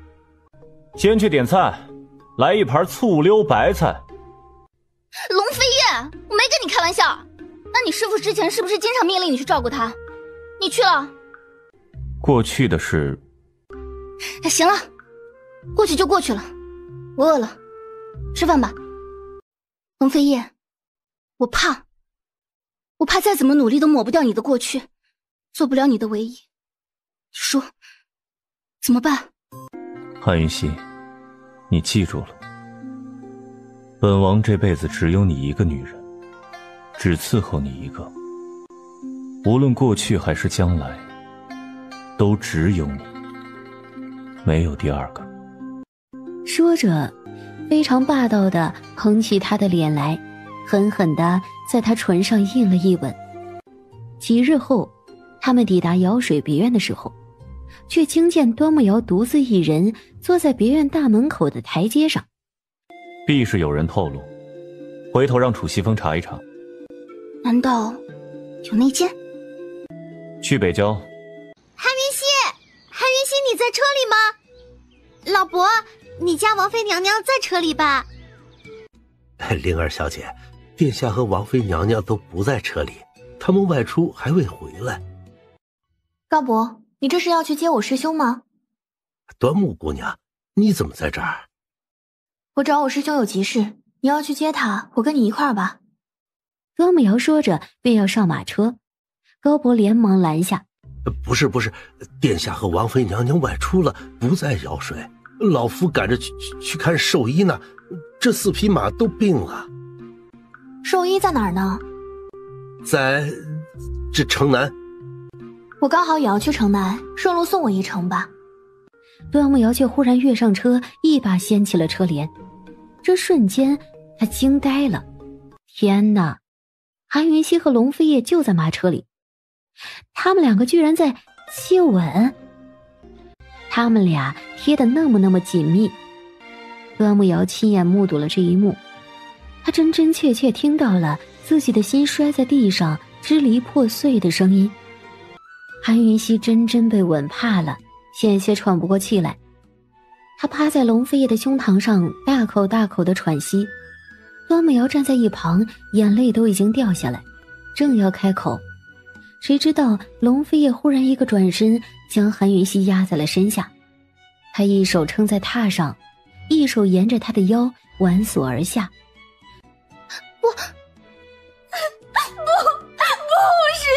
S21: 先去点菜，来一盘醋溜白菜。
S1: 龙飞叶，我没跟你开玩笑。那你师父之前是不是经常命令你去照顾他？你去了？
S21: 过去的事……
S1: 行了，过去就过去了。我饿了，吃饭吧。龙飞叶，我怕再怎么努力都抹不掉你的过去，做不了你的唯一。你说怎么办？
S21: 韩云溪，你记住了，本王这辈子只有你一个女人，只伺候你一个，无论过去还是将来，都只有你，没有第二个。
S4: 说着，非常霸道地捧起他的脸来，狠狠地在他唇上印了一吻。几日后，他们抵达瑶水别院的时候，却惊见端木瑶独自一人坐在别院大门口的台阶上。
S21: 必是有人透露，回头让楚西风查一查。
S1: 难道有内奸？
S21: 去北郊。
S9: 韩云溪，你在车里吗？老伯，你家王妃娘娘在车里吧？
S16: 灵儿小姐，殿下和王妃娘娘都不在车里，他们外出还未回来。
S1: 高伯，你这是要去接我师兄吗？
S16: 端木姑娘，你怎么在这儿？
S1: 我找我师兄有急事，你要去接他，我跟你一块儿吧。
S4: 端木瑶说着便要上马车，高伯连忙拦下。
S16: 不是，殿下和王妃娘娘外出了，不在瑶水。老夫赶着去看兽医呢，这4匹马都病了。
S1: 兽医在哪儿呢？
S16: 在这城南。
S1: 我刚好也要去城南，顺路送我一程吧。
S4: 端木瑶却忽然跃上车，一把掀起了车帘。这瞬间他惊呆了，天哪，韩云溪和龙飞叶就在马车里，他们两个居然在接吻，他们俩贴得那么紧密。端木瑶亲眼目睹了这一幕，他真切听到了自己的心摔在地上支离破碎的声音。韩云溪真被吻怕了，险些喘不过气来。他趴在龙飞叶的胸膛上，大口的喘息。端木瑶站在一旁，眼泪都已经掉下来，正要开口，谁知道龙飞叶忽然一个转身，将韩云溪压在了身下。他一手撑在榻上，一手沿着他的腰挽锁而下。
S12: 不，师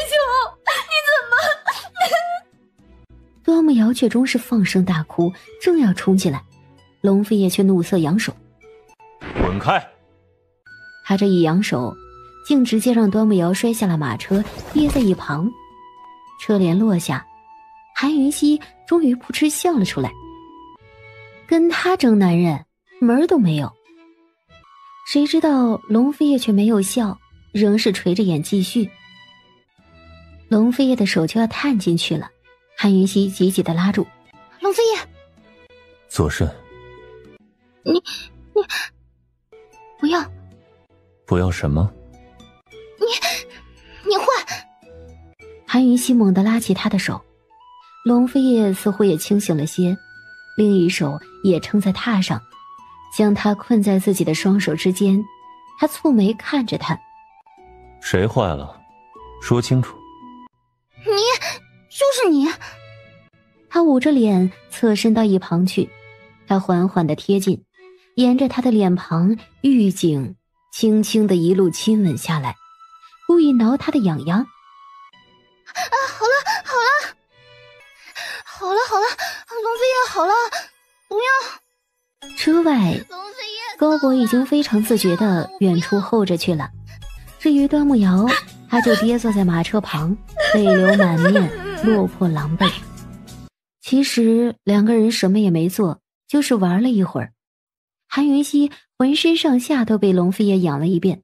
S12: 兄，你怎么？
S4: 端木瑶却终是放声大哭，正要冲进来，龙飞叶却怒色扬手，
S21: 滚开！
S4: 他这一扬手，竟直接让端木瑶摔下了马车，跌在一旁。车帘落下，韩云溪终于扑哧笑了出来。跟他争男人，门儿都没有。谁知道龙飞叶却没有笑，仍是垂着眼继续。龙飞叶的手就要探进去了，韩云溪急急地拉住。
S1: 龙飞叶，
S21: 左肾。
S1: 你不要。
S21: 不要什么？
S1: 你坏！
S4: 韩云溪猛地拉起他的手，龙飞叶似乎也清醒了些，另一手也撑在榻上，将他困在自己的双手之间。他蹙眉看着他。
S21: 谁坏了？说清楚。
S1: 就是你。
S4: 他捂着脸侧身到一旁去，他缓缓地贴近，沿着他的脸庞玉颈轻轻地一路亲吻下来，故意挠他的痒痒。
S1: 好了，龙飞叶好了，不要。
S4: 车外，高博已经非常自觉地远处候着去了。至于端木瑶，他就跌坐在马车旁，泪流满面，落魄狼狈。其实两个人什么也没做，就是玩了一会儿。韩云熙浑身上下都被龙飞叶养了一遍，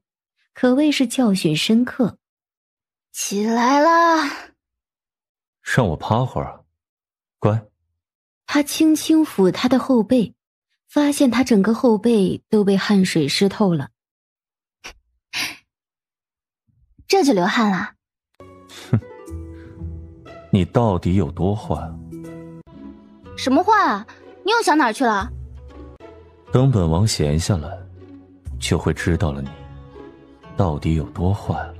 S4: 可谓是教训深刻。
S1: 起来啦！
S7: 让我趴会儿，乖。
S4: 他轻轻抚他的后背，发现他整个后背都被汗水湿透了。
S1: 这就流汗了？
S7: 哼，你到底有多坏？
S1: 什么话啊？你又想哪儿去了？
S7: 等本王闲下来，就会知道了你到底有多坏了。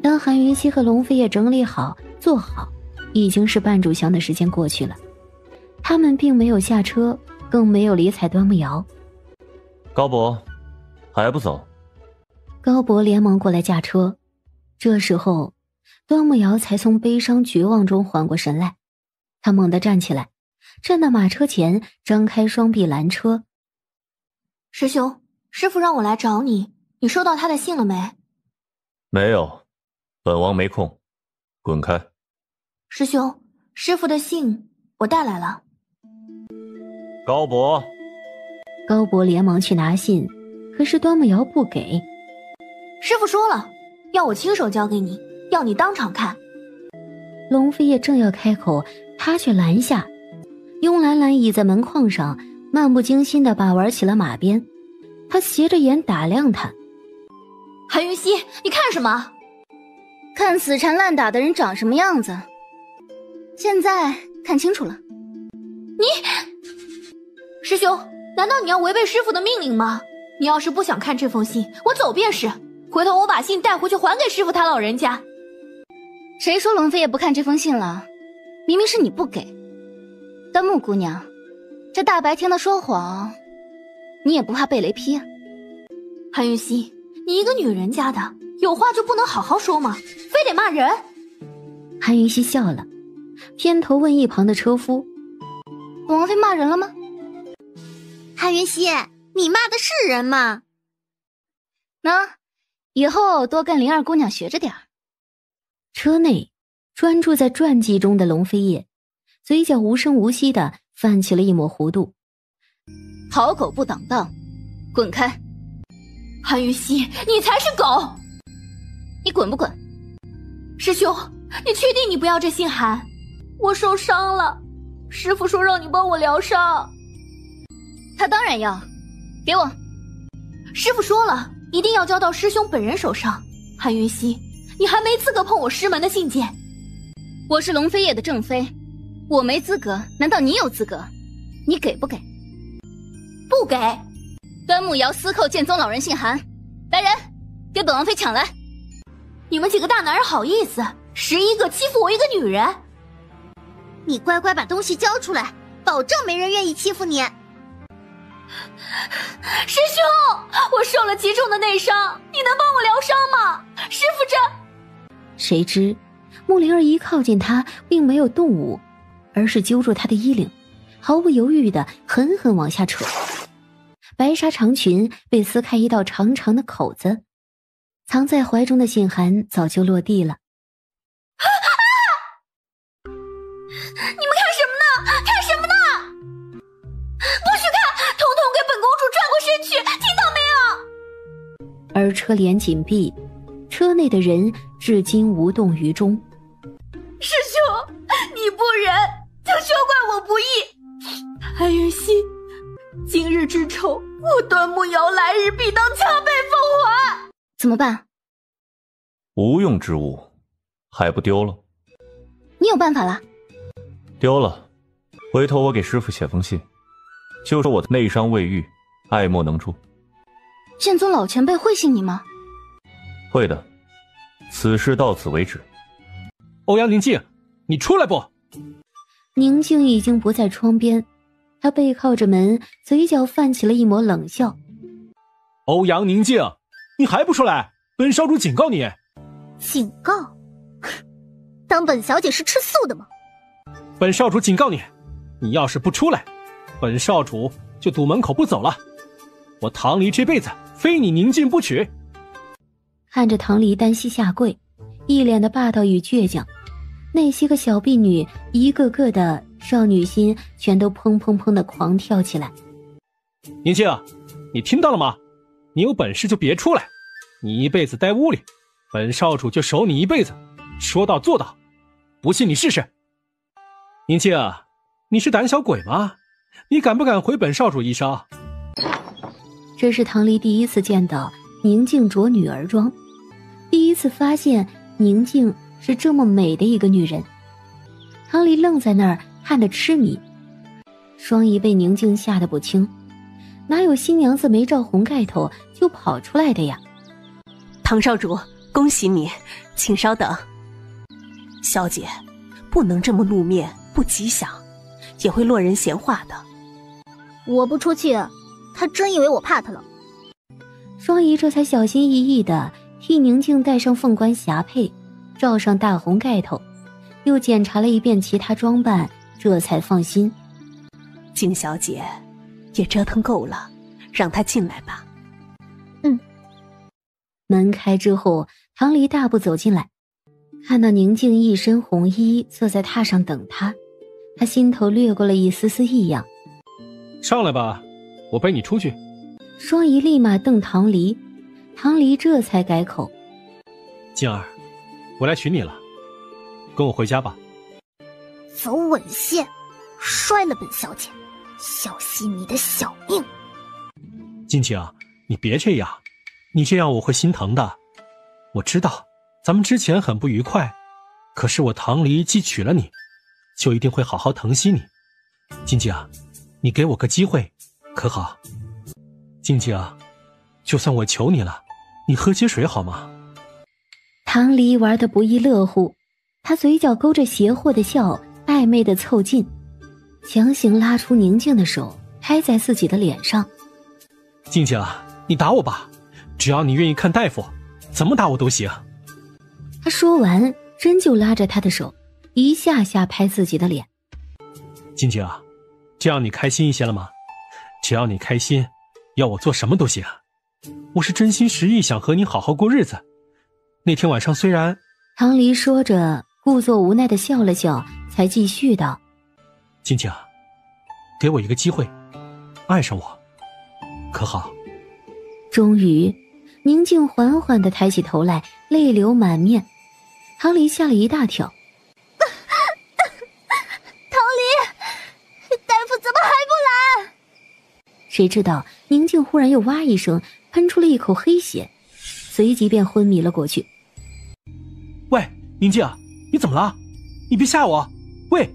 S4: 当韩云熙和龙飞叶整理好做好，已经是半炷香的时间过去了。他们并没有下车，更没有理睬端木瑶。
S7: 高博，还不走？
S4: 高博连忙过来驾车。这时候端木瑶才从悲伤绝望中缓过神来，他猛地站起来，站到马车前，张开双臂拦车。
S9: 师兄，师父让我来找你，你收到他的信了没？
S7: 没有，本王没空，滚开。
S9: 师兄，师父的信我带来了。
S7: 高博。
S4: 高博连忙去拿信，可是端木瑶不给。
S9: 师父说了，要我亲手交给你，要你当场看。
S4: 龙飞叶正要开口，他却拦下。慵懒懒倚在门框上，漫不经心地把玩起了马鞭。他斜着眼打量他。
S9: 韩云熙，你看什么？
S1: 看死缠烂打的人长什么样子。现在看清楚了。
S9: 你，师兄，难道你要违背师父的命令吗？你要是不想看这封信，我走便是。回头我把信带回去还给师父他老人家。
S1: 谁说龙飞也不看这封信了？明明是你不给。端木姑娘，这大白天的说谎，你也不怕被雷劈啊？
S9: 韩云熙，你一个女人家的，有话就不能好好说吗？非得骂人？
S4: 韩云熙笑了，偏头问一旁的车夫：
S1: 本王妃骂人了吗？
S9: 韩云熙，你骂的是人吗？
S1: 那以后多跟灵儿姑娘学着点儿。
S4: 车内专注在传记中的龙飞叶，嘴角无声无息地泛起了一抹弧度。
S1: 好狗不挡道，滚开！
S9: 韩云熙，你才是狗！
S1: 你滚不滚？
S9: 师兄，你确定你不要这信函？我受伤了，师父说让你帮我疗伤。
S1: 他当然要，给我。
S9: 师父说了，一定要交到师兄本人手上。韩云熙，你还没资格碰我师门的信件。
S1: 我是龙飞叶的正妃，我没资格，难道你有资格？你给不给？
S9: 不给。
S1: 端木瑶私扣剑宗老人信函，来人，给本王妃抢来！
S9: 你们几个大男人好意思，11个欺负我一个女人？
S12: 你乖乖把东西交出来，保证没人愿意欺负你。
S9: 师兄，我受了极重的内伤，你能帮我疗伤吗？师父这……
S4: 谁知穆灵儿一靠近他，并没有动武，而是揪住他的衣领，毫不犹豫地狠狠往下扯。白纱长裙被撕开一道长长的口子，藏在怀中的信函早就落地了。
S9: 你们看什么呢？看什么呢？不许看，统统给本公主转过身去，听到没有？
S4: 而车帘紧闭，车内的人至今无动于衷。
S9: 师兄，你不仁，就休怪我不义。韩云熙，今日之仇，我端木瑶来日必当加倍奉还。
S1: 怎么办？
S7: 无用之物，还不丢了？
S1: 你有办法了？
S7: 丢了，回头我给师父写封信，就说我的内伤未愈，爱莫能助。
S1: 剑宗老前辈会信你吗？
S7: 会的，此事到此为止。
S10: 欧阳宁静，你出来不？
S4: 宁静已经不在窗边，他背靠着门，嘴角泛起了一抹冷笑。
S10: 欧阳宁静，你还不出来？本少主警告你。
S12: 警告？
S9: 当本小姐是吃素的吗？
S10: 本少主警告你，你要是不出来，本少主就堵门口不走了。我唐离这辈子非你宁静不娶。
S4: 看着唐离单膝下跪，一脸的霸道与倔强，那些个小婢女一个个的少女心全都砰砰砰的狂跳起来。
S10: 宁静，你听到了吗？你有本事就别出来，你一辈子待屋里，本少主就守你一辈子，说到做到，不信你试试。宁静，你是胆小鬼吗？你敢不敢回本少主一声？
S4: 这是唐离第一次见到宁静着女儿装，第一次发现宁静是这么美的一个女人。唐离愣在那儿看得痴迷，双姨被宁静吓得不轻，哪有新娘子没罩红盖头就跑出来的呀？
S2: 唐少主，恭喜你，请稍等。小姐，不能这么露面，不吉祥，也会落人闲话的。
S9: 我不出气，他真以为我怕他了。
S4: 双姨这才小心翼翼地替宁静戴上凤冠霞帔，罩上大红盖头，又检查了一遍其他装扮，这才放心。
S2: 静小姐也折腾够了，让她进来吧。
S4: 门开之后，唐离大步走进来，看到宁静一身红衣坐在榻上等他，他心头掠过了一丝丝异样。
S10: 上来吧，我背你出去。
S4: 双姨立马瞪唐离，唐离这才改口：
S10: 静儿，我来娶你了，跟我回家吧。
S9: 走稳些，摔了本小姐，小心你的小命。
S10: 静静，你别这样，你这样我会心疼的。我知道咱们之前很不愉快，可是我唐离既娶了你，就一定会好好疼惜你。静静，你给我个机会可好？静静，就算我求你了，你喝些水好吗？
S4: 唐离玩得不亦乐乎，他嘴角勾着邪惑的笑，暧昧的凑近，强行拉出宁静的手，拍在自己的脸上。
S10: 静静，你打我吧，只要你愿意看大夫，怎么打我都行。
S4: 他说完，真就拉着他的手，一下下拍自己的脸。
S10: 静静，这样你开心一些了吗？只要你开心，要我做什么都行。我是真心实意想和你好好过日子。那天晚上虽然……
S4: 唐离说着，故作无奈地笑了笑，才继续道：
S10: 静静，给我一个机会，爱上我，可好？
S4: 终于，宁静缓缓地抬起头来，泪流满面。唐离吓了一大跳。
S9: 唐离，大夫怎么还不来？
S4: 谁知道宁静忽然又哇一声喷出了一口黑血，随即便昏迷了过去。
S10: 喂，宁静，你怎么了？你别吓我！喂，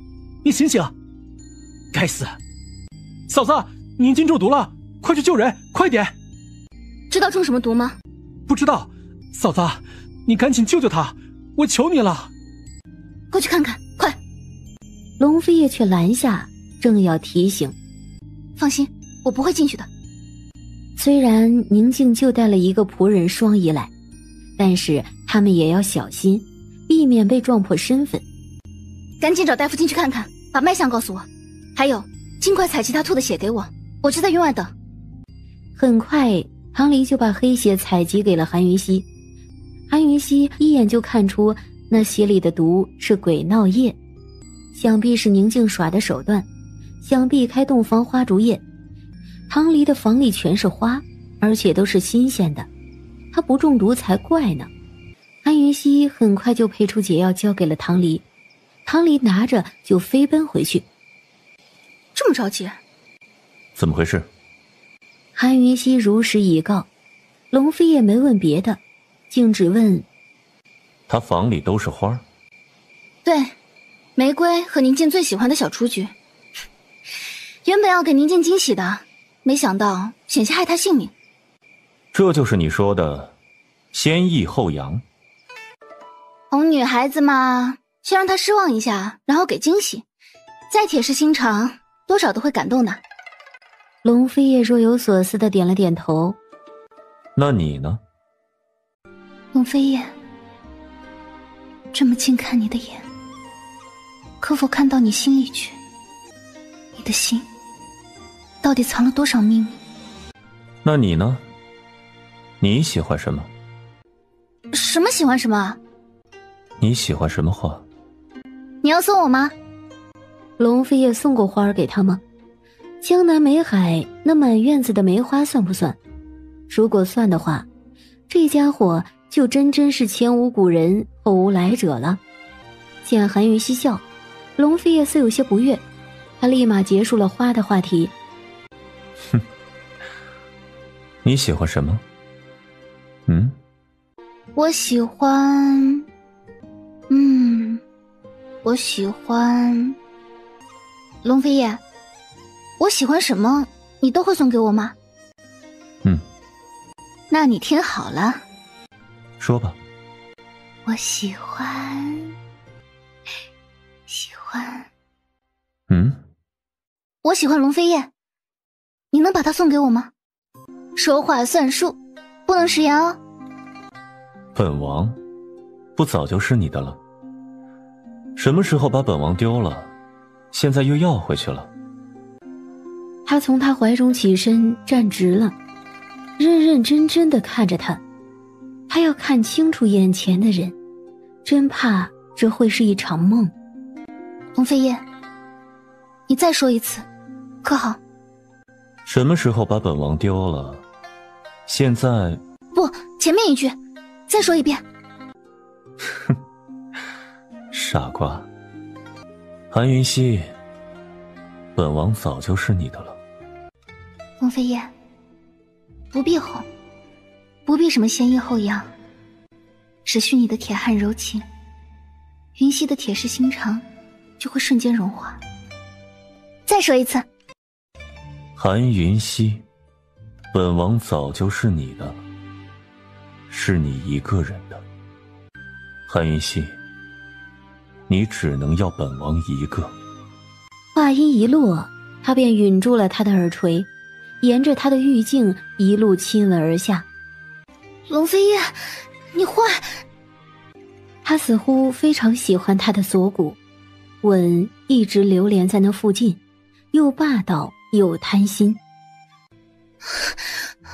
S10: 你醒醒！该死！嫂子，宁静中毒了，快去救人，快点！
S1: 知道中什么毒吗？
S10: 不知道，嫂子，你赶紧救救她，我求你了！
S1: 过去看看，快！
S4: 龙飞叶却拦下，正要提醒。
S1: 放心，我不会进去的。
S4: 虽然宁静就带了一个仆人双姨来，但是他们也要小心，避免被撞破身份。
S1: 赶紧找大夫进去看看，把脉象告诉我。还有，尽快采集他吐的血给我，我就在院外等。
S4: 很快，唐离就把黑血采集给了韩云溪。韩云溪一眼就看出那血里的毒是鬼闹液，想必是宁静耍的手段，想避开洞房花烛夜。唐离的房里全是花，而且都是新鲜的，他不中毒才怪呢。韩云溪很快就配出解药交给了唐离，唐离拿着就飞奔回去。
S1: 这么着急？
S17: 怎么回事？
S4: 韩云溪如实以告，龙飞也没问别的，竟只问
S17: 他房里都是花。
S1: 对，玫瑰和宁静最喜欢的小雏菊。原本要给宁静惊喜的，没想到险些害她性命。
S17: 这就是你说的先抑后扬。
S1: 哄女孩子嘛，先让她失望一下，然后给惊喜，再铁石心肠，多少都会感动的。
S4: 龙飞叶若有所思地点了点头。
S17: 那你呢？
S1: 龙飞叶，这么近看你的眼，可否看到你心里去？你的心到底藏了多少秘密？
S21: 那你呢？你喜欢什么？
S1: 什么喜欢什么？
S21: 你喜欢什么花？
S1: 你要送我吗？
S4: 龙飞叶送过花儿给他吗？江南梅海那满院子的梅花算不算？如果算的话，这家伙就真是前无古人后无来者了。见韩云熙笑，龙飞叶似有些不悦，他立马结束了花的话题。
S21: 哼，你喜欢什么？
S1: 我喜欢，我喜欢龙飞叶。我喜欢什么，你都会送给我吗？那你听好了，
S21: 说吧。
S1: 我喜欢，我喜欢龙飞叶，你能把它送给我吗？说话算数，不能食言哦。
S21: 本王不早就是你的了？什么时候把本王丢了，现在又要回去了？
S4: 他从他怀中起身站直了，认真地看着他，他要看清楚眼前的人，真怕这会是一场梦。
S1: 龙飞叶，你再说一次可好？
S21: 什么时候把本王丢了，现在……
S1: 不，前面一句再说一遍。
S21: 哼，傻瓜。韩云熙，本王早就是你的了。
S1: 龙飞叶，不必哄，不必什么先抑后扬，只需你的铁汉柔情，云溪的铁石心肠就会瞬间融化。再说一次。
S21: 韩云熙，本王早就是你的了，是你一个人的。韩云熙，你只能要本王一个。
S4: 话音一落，他便吮住了他的耳垂，沿着他的玉颈一路亲吻而下。
S1: 龙飞叶，你坏！
S4: 他似乎非常喜欢他的锁骨，吻一直流连在那附近，又霸道又贪心。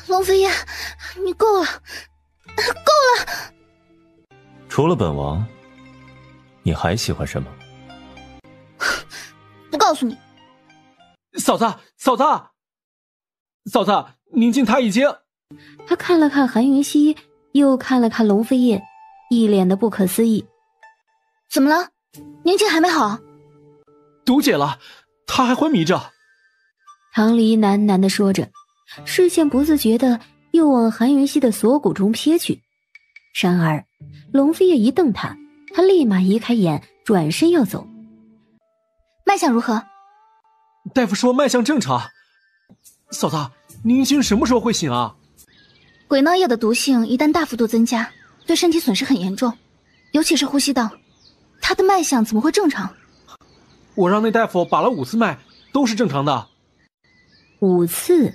S1: 龙飞叶，你够了，够了！
S21: 除了本王，你还喜欢什么？
S1: 不告诉你。
S10: 嫂子，宁静他已经……
S4: 他看了看韩云熙，又看了看龙飞叶，一脸的不可思议。
S1: 怎么了？宁静还没好？
S10: 毒解了，他还昏迷着。
S4: 唐离喃喃地说着，视线不自觉地又往韩云熙的锁骨中瞥去。然而龙飞叶一瞪他，他立马移开眼，转身要走。
S1: 脉象如何？
S10: 大夫说脉象正常。嫂子，宁静什么时候会醒啊？
S1: 鬼闹液的毒性一旦大幅度增加，对身体损失很严重，尤其是呼吸道。他的脉象怎么会正常？
S10: 我让那大夫把了5次脉，都是正常的。
S4: 5次？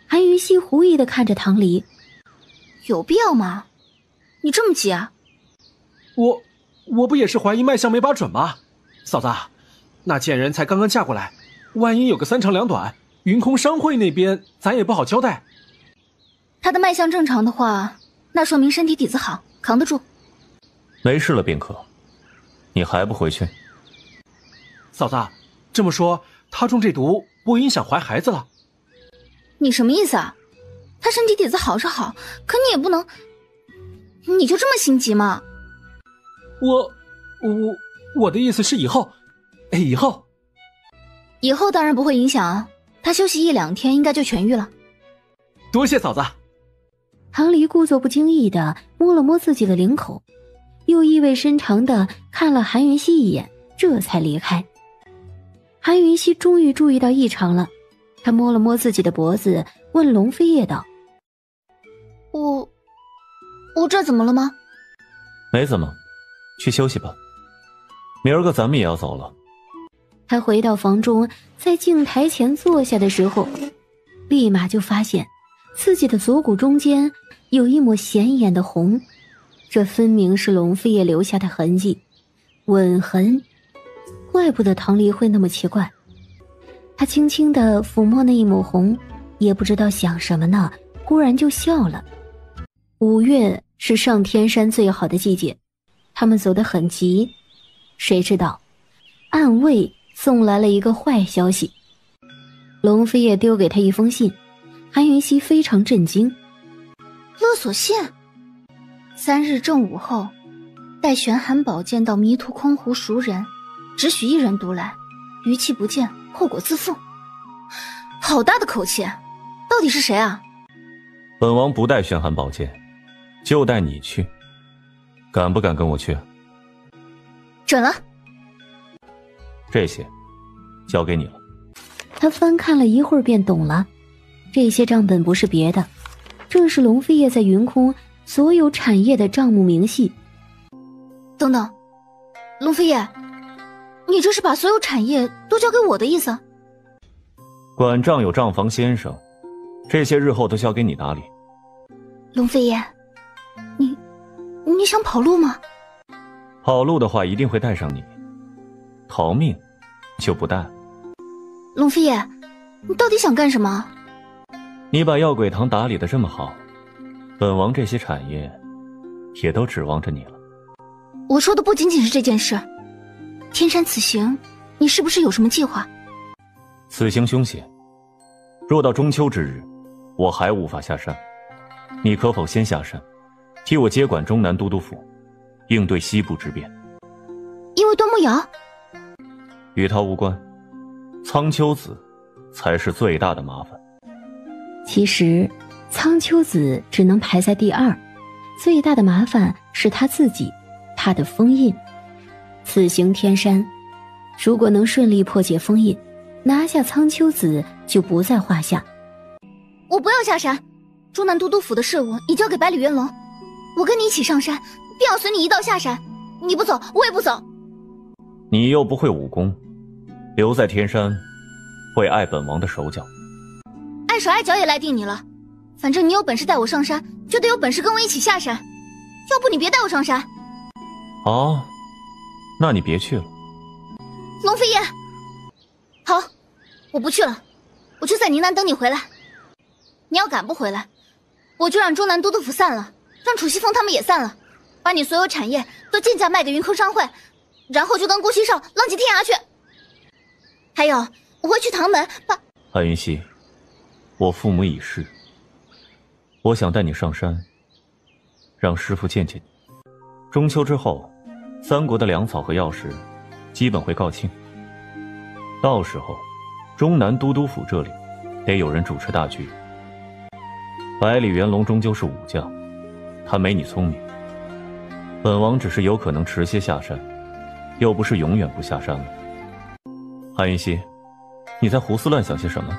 S4: 韩云熙狐疑地看着唐离。
S1: 有必要吗？你这么急啊？
S10: 我不也是怀疑脉象没把准吗？嫂子，那贱人才刚刚嫁过来，万一有个3长2短，云空商会那边咱也不好交代。
S1: 他的脉象正常的话，那说明身体底子好，扛得住。
S21: 没事了便可，你还不回去？
S10: 嫂子，这么说他中这毒不影响怀孩子了？
S1: 你什么意思啊？他身体底子好是好，可你也不能，你就这么心急吗？
S10: 我的意思是以后
S1: 当然不会影响啊，他休息1、2天应该就痊愈了。
S10: 多谢嫂子。
S4: 唐离故作不经意地摸了摸自己的领口，又意味深长地看了韩云熙一眼，这才离开。韩云熙终于注意到异常了，他摸了摸自己的脖子，问龙飞叶道：
S1: 我这怎么了吗？
S21: 没怎么，去休息吧，明儿个咱们也要走了。
S4: 他回到房中，在镜台前坐下的时候，立马就发现自己的锁骨中间有一抹显眼的红，这分明是龙飞叶留下的痕迹，吻痕。怪不得唐离会那么奇怪。他轻轻地抚摸那一抹红，也不知道想什么呢，忽然就笑了。5月是上天山最好的季节，他们走得很急。谁知道暗卫送来了一个坏消息。龙飞叶丢给他一封信，韩云熙非常震惊。
S1: 勒索信？3日正午后，带玄寒宝剑到迷途空湖赎人，只许1人独来，逾期不见，后果自负。好大的口气，到底是谁啊？
S17: 本王不带玄寒宝剑，就带你去，敢不敢跟我去？
S1: 准了。
S17: 这些交给你了。
S4: 他翻看了一会儿便懂了，这些账本不是别的，正是龙飞叶在云空所有产业的账目明细。
S1: 等等，龙飞叶，你这是把所有产业都交给我的意思？
S17: 管账有账房先生，这些日后都交给你打理。
S1: 龙飞叶，你想跑路吗？
S17: 跑路的话一定会带上你，逃命就不带。
S1: 龙飞叶，你到底想干什么？
S17: 你把药鬼堂打理得这么好，本王这些产业也都指望着你了。
S1: 我说的不仅仅是这件事。天山此行，你是不是有什么计划？
S17: 此行凶险，若到中秋之日，我还无法下山，你可否先下山，替我接管中南都督府，应对西部之变？
S1: 因为端木瑶？
S17: 与他无关，苍丘子才是最大的麻烦。
S4: 其实苍丘子只能排在第2，最大的麻烦是他自己，他的封印。此行天山，如果能顺利破解封印，拿下苍丘子就不在话下。
S1: 我不要下山，中南都督府的事务你交给百里元龙，我跟你一起上山，便要随你一道下山。你不走，我也不走。
S17: 你又不会武功，留在天山会碍本王的手脚。
S1: 碍手碍脚也赖定你了，反正你有本事带我上山，就得有本事跟我一起下山，要不你别带我上山。
S17: 好，那你别去了。
S1: 龙飞叶，好，我不去了，我就在宁南等你回来。你要敢不回来，我就让中南都督府散了，让楚西风他们也散了，把你所有产业都贱价卖给云空商会，然后就跟顾西少浪迹天涯去。还有，我会去唐门把……
S17: 韩云熙，我父母已逝，我想带你上山，让师父见见你。中秋之后，3国的粮草和药食基本会告罄，到时候中南都督府这里得有人主持大局。百里元龙终究是武将，他没你聪明，本王只是有可能迟些下山，又不是永远不下山了。韩云熙，你在胡思乱想些什么？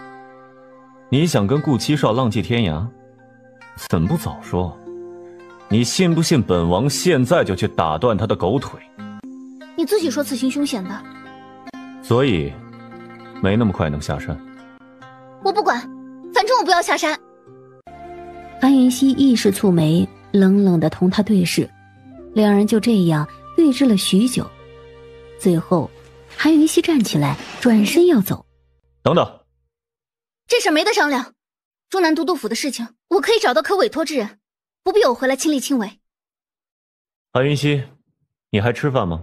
S17: 你想跟顾七少浪迹天涯，怎么不早说？你信不信本王现在就去打断他的狗腿？
S1: 你自己说此行凶险的，
S17: 所以没那么快能下山。
S1: 我不管，反正我不要下山。
S4: 韩云熙亦是蹙眉，冷冷地同他对视，两人就这样对峙了许久。最后韩云熙站起来，转身要走。
S17: 等等，
S1: 这事没得商量，中南都督府的事情我可以找到可委托之人，不必我回来亲力亲为。
S17: 韩云熙，你还吃饭吗？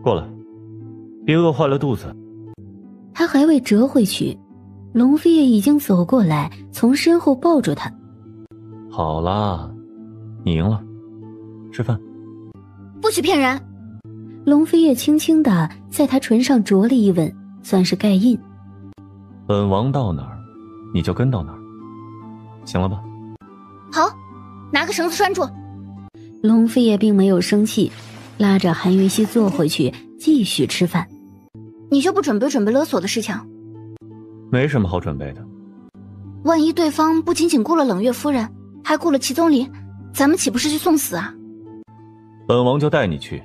S17: 过来，别饿坏了肚子。
S4: 他还未折回去，龙飞叶已经走过来，从身后抱住他。
S17: 好啦，你赢了，吃饭。
S1: 不许骗人。
S4: 龙飞叶轻轻地在他唇上啄了一吻，算是盖印。
S17: 本王到哪儿，你就跟到哪儿，行了吧？
S1: 好，拿个绳子拴住。
S4: 龙飞叶并没有生气，拉着韩云熙坐回去，继续吃饭。
S1: 你就不准备勒索的事情？
S17: 没什么好准备的。
S1: 万一对方不仅仅雇了冷月夫人，还雇了齐宗麟，咱们岂不是去送死啊？
S17: 本王就带你去，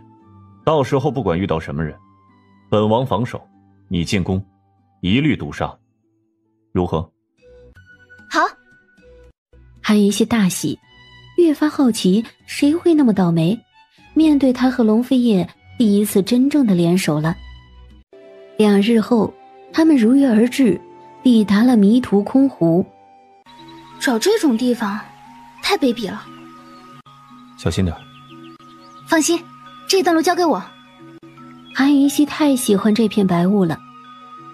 S17: 到时候不管遇到什么人，本王防守，你进攻，一律毒杀，如何？
S1: 好。
S4: 韩云熙大喜，越发好奇谁会那么倒霉，面对他和龙飞叶第一次真正的联手了。2日后，他们如约而至，抵达了迷途空湖。
S1: 找这种地方太卑鄙了，
S8: 小心点。
S1: 放心，这段路交给我。
S4: 韩云熙太喜欢这片白雾了，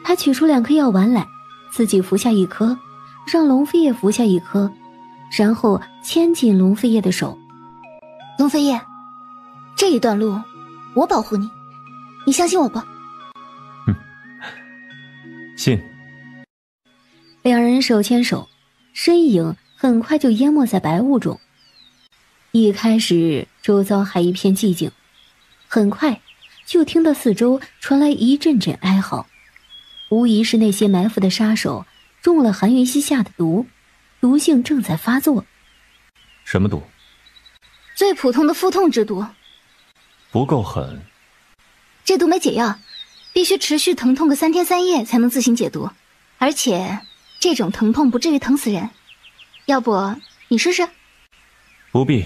S4: 他取出2颗药丸来，自己服下1颗，让龙飞叶服下1颗，然后牵紧龙飞叶的手。
S1: 龙飞叶，这一段路我保护你，你相信我不？
S8: 信。
S4: 2人手牵手，身影很快就淹没在白雾中。一开始周遭还一片寂静，很快就听到四周传来一阵阵哀嚎，无疑是那些埋伏的杀手中了韩云熙下的毒，毒性正在发作。
S8: 什么毒？
S1: 最普通的腹痛之毒。
S8: 不够狠。
S1: 这毒没解药，必须持续疼痛个3天3夜才能自行解毒，而且这种疼痛不至于疼死人。要不你试试？
S8: 不必，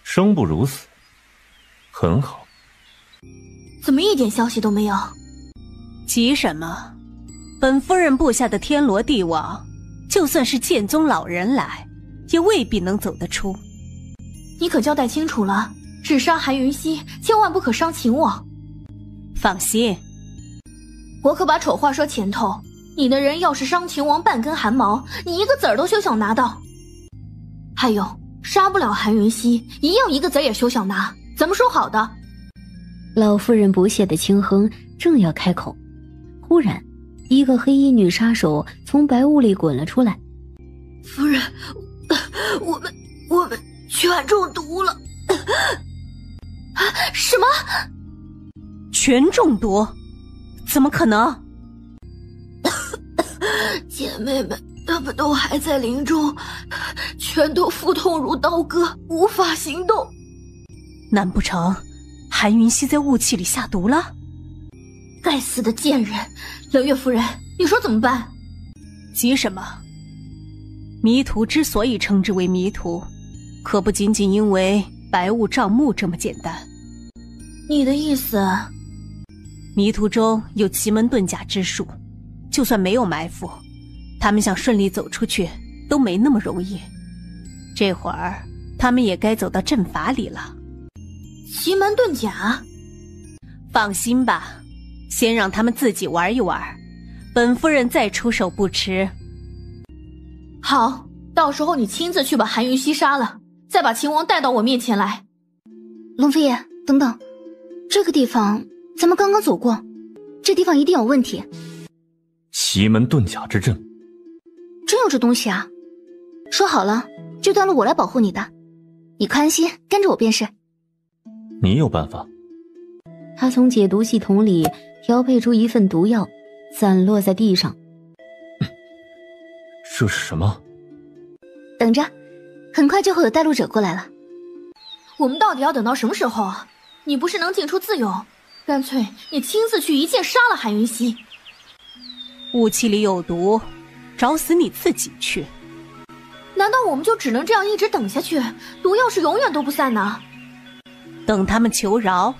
S8: 生不如死。很好。
S12: 怎么一点消息都没有？
S2: 急什么？本夫人部下的天罗地网，就算是剑宗老人来，也未必能走得出。
S12: 你可交代清楚了，只杀韩云熙，千万不可伤秦王。
S2: 放心，
S12: 我可把丑话说前头，你的人要是伤秦王半根汗毛，你一个子儿都休想拿到。还有，杀不了韩云熙，一样一个子儿也休想拿，怎么说好的？
S4: 老夫人不屑的轻哼，正要开口，忽然一个黑衣女杀手从白雾里滚了出来。
S12: 夫人，我们全中毒了。什么？
S2: 全中毒？怎么可能？
S12: 姐妹们，她们都还在林中，全都腹痛如刀割，无法行动。
S2: 难不成韩云熙在雾气里下毒了？
S12: 该死的贱人！冷月夫人，你说怎么办？
S2: 急什么？迷途之所以称之为迷途，可不仅仅因为白雾障目这么简单。
S12: 你的意思？
S23: 迷途中有奇门遁甲之术，就算没有埋伏，他们想顺利走出去都没那么容易。这会儿他们也该走到阵法里了。
S12: 奇门遁甲？
S2: 放心吧，先让他们自己玩一玩，本夫人再出手不迟。
S12: 好，到时候你亲自去把韩云熙杀了，再把秦王带到我面前来。
S1: 龙飞爷，等等，这个地方咱们刚刚走过，这地方一定有问题。
S8: 奇门遁甲之阵，
S1: 真有这东西啊！说好了，这段路我来保护你的，你可安心跟着我便是。
S8: 你有办法？
S4: 他从解毒系统里调配出一份毒药，散落在地上。
S8: 这是什么？
S1: 等着，很快就会有带路者过来了。
S12: 我们到底要等到什么时候啊？你不是能进出自由，干脆你亲自去一剑杀了韩云熙。
S2: 雾气里有毒，找死你自己去。
S12: 难道我们就只能这样一直等下去？毒药是永远都不散呢？
S2: 等他们求饶，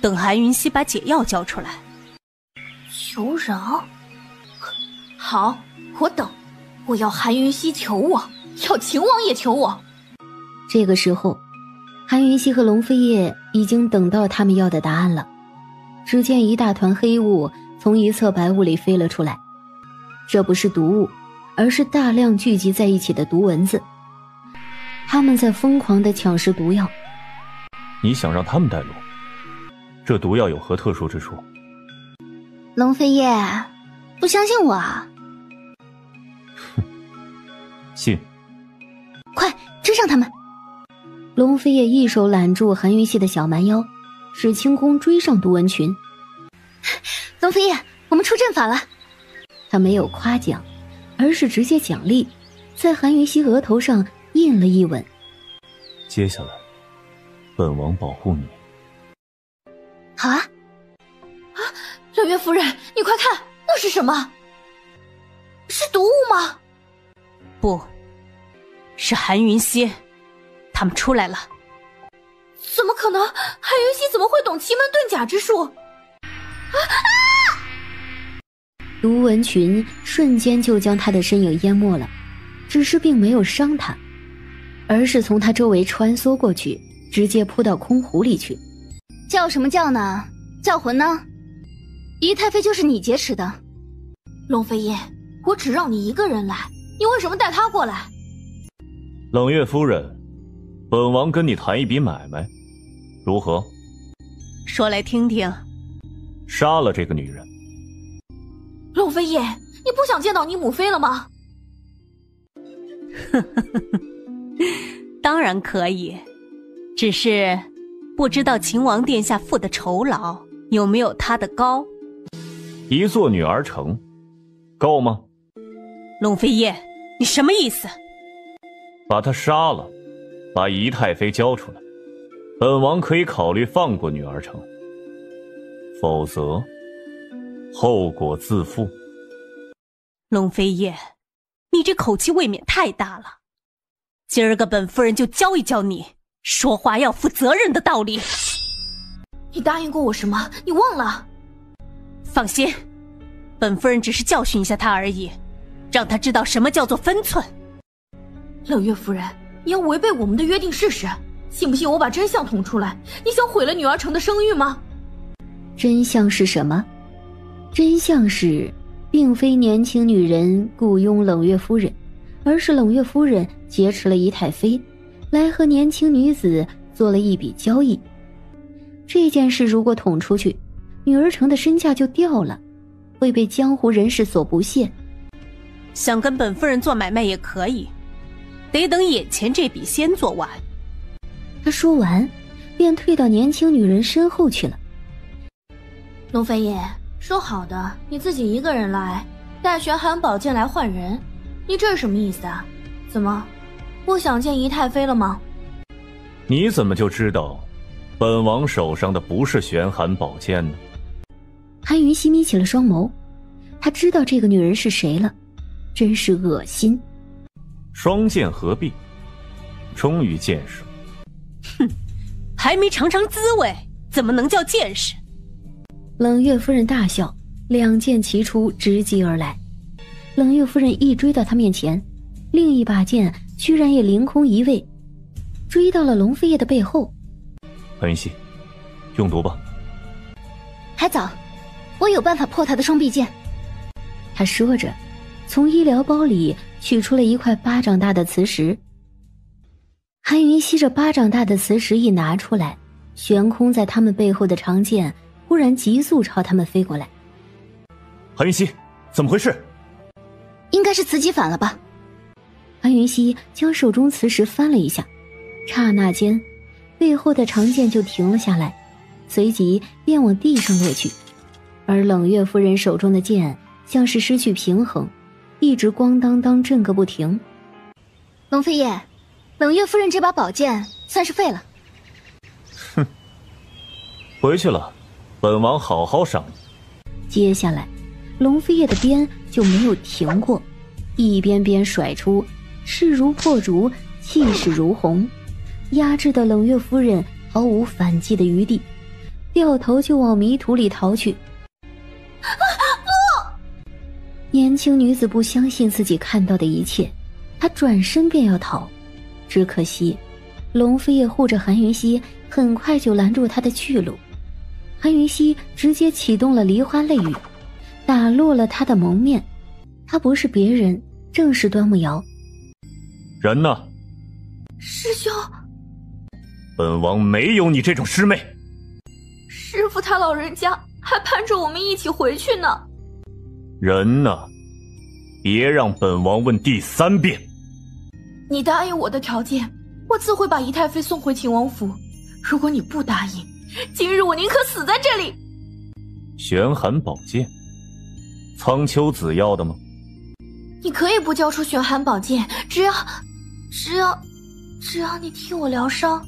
S2: 等韩云熙把解药交出来。
S12: 求饶？好，我等。我要韩云熙求我，要秦王也求我。
S4: 这个时候，韩云熙和龙飞叶已经等到他们要的答案了。只见一大团黑雾从一侧白雾里飞了出来，这不是毒雾，而是大量聚集在一起的毒蚊子。他们在疯狂地抢食毒药。
S8: 你想让他们带路？这毒药有何特殊之处？
S1: 龙飞叶，不相信我啊？
S8: 信。
S1: 快追上他们！
S4: 龙飞叶一手揽住韩云熙的小蛮腰，使轻功追上毒蚊群。
S1: 龙飞叶，我们出阵法了。
S4: 他没有夸奖，而是直接奖励，在韩云熙额头上印了一吻。
S8: 接下来本王保护你。
S1: 好啊！
S12: 啊，冷月夫人，你快看，那是什么？是毒雾吗？
S2: 不，是韩云熙，他们出来了。
S12: 怎么可能？韩云熙怎么会懂奇门遁甲之术？
S4: 卢文群瞬间就将他的身影淹没了，只是并没有伤他，而是从他周围穿梭过去，直接扑到空湖里去。
S1: 叫什么叫呢？叫魂呢？仪太妃就是你劫持的。
S12: 龙飞叶，我只让你一个人来，你为什么带他过来？
S21: 冷月夫人，本王跟你谈一笔买卖，如何？
S2: 说来听听。
S21: 杀了这个女人。
S12: 龙飞叶，你不想见到你母妃了吗？
S2: 当然可以，只是不知道秦王殿下付的酬劳有没有他的高。
S21: 一座女儿城，够吗？
S2: 龙飞叶，你什么意思？
S21: 把她杀了，把仪太妃交出来，本王可以考虑放过女儿城，否则后果自负。
S2: 龙飞叶，你这口气未免太大了。今儿个本夫人就教一教你说话要负责任的道理。
S12: 你答应过我什么？你忘了？
S2: 放心，本夫人只是教训一下他而已，让他知道什么叫做分寸。
S12: 冷月夫人，你要违背我们的约定试试？信不信我把真相捅出来？你想毁了女儿城的声誉吗？
S4: 真相是什么？真相是并非年轻女人雇佣冷月夫人，而是冷月夫人劫持了仪太妃，来和年轻女子做了一笔交易。这件事如果捅出去，女儿城的身价就掉了，会被江湖人士所不屑。
S2: 想跟本夫人做买卖也可以，得等眼前这笔先做完。
S4: 他说完便退到年轻女人身后去了。
S12: 龙飞叶，说好的你自己一个人来，带玄寒宝剑来换人，你这是什么意思啊？怎么不想见仪太妃了吗？
S21: 你怎么就知道本王手上的不是玄寒宝剑呢？
S4: 韩云熙眯起了双眸，他知道这个女人是谁了，真是恶心。
S21: 双剑合璧，终于见识了。
S2: 哼，还没尝尝滋味，怎么能叫见识？
S4: 冷月夫人大笑，两剑齐出，直击而来。冷月夫人一追到他面前，另一把剑居然也凌空一位，追到了龙飞叶的背后。
S21: 韩云熙，用毒吧。
S1: 还早，我有办法破他的双臂剑。
S4: 他说着，从医疗包里取出了一块巴掌大的磁石。韩云熙这巴掌大的磁石一拿出来，悬空在他们背后的长剑忽然急速朝他们飞过来。
S21: 韩云熙，怎么回事？
S1: 应该是磁极反了吧。
S4: 韩云熙将手中磁石翻了一下，刹那间背后的长剑就停了下来，随即便往地上落去。而冷月夫人手中的剑像是失去平衡，一直咣当当震个不停。
S1: 龙飞叶，冷月夫人这把宝剑算是废了。
S21: 哼，回去了，本王好好赏你。
S4: 接下来龙飞叶的鞭就没有停过，一鞭鞭甩出，势如破竹，气势如虹，压制的冷月夫人毫无反击的余地，掉头就往迷途里逃去。
S12: 不！
S4: 年轻女子不相信自己看到的一切，她转身便要逃，只可惜龙飞叶护着韩云熙，很快就拦住她的去路。韩云熙直接启动了梨花泪雨，打落了他的蒙面。他不是别人，正是端木瑶。
S21: 人呢？
S12: 师兄，
S21: 本王没有你这种师妹。
S12: 师父他老人家还盼着我们一起回去呢。
S21: 人呢？别让本王问第3遍。
S12: 你答应我的条件，我自会把仪太妃送回秦王府。如果你不答应，今日我宁可死在这里。
S21: 玄寒宝剑，苍丘子要的吗？
S12: 你可以不交出玄寒宝剑，只要你替我疗伤。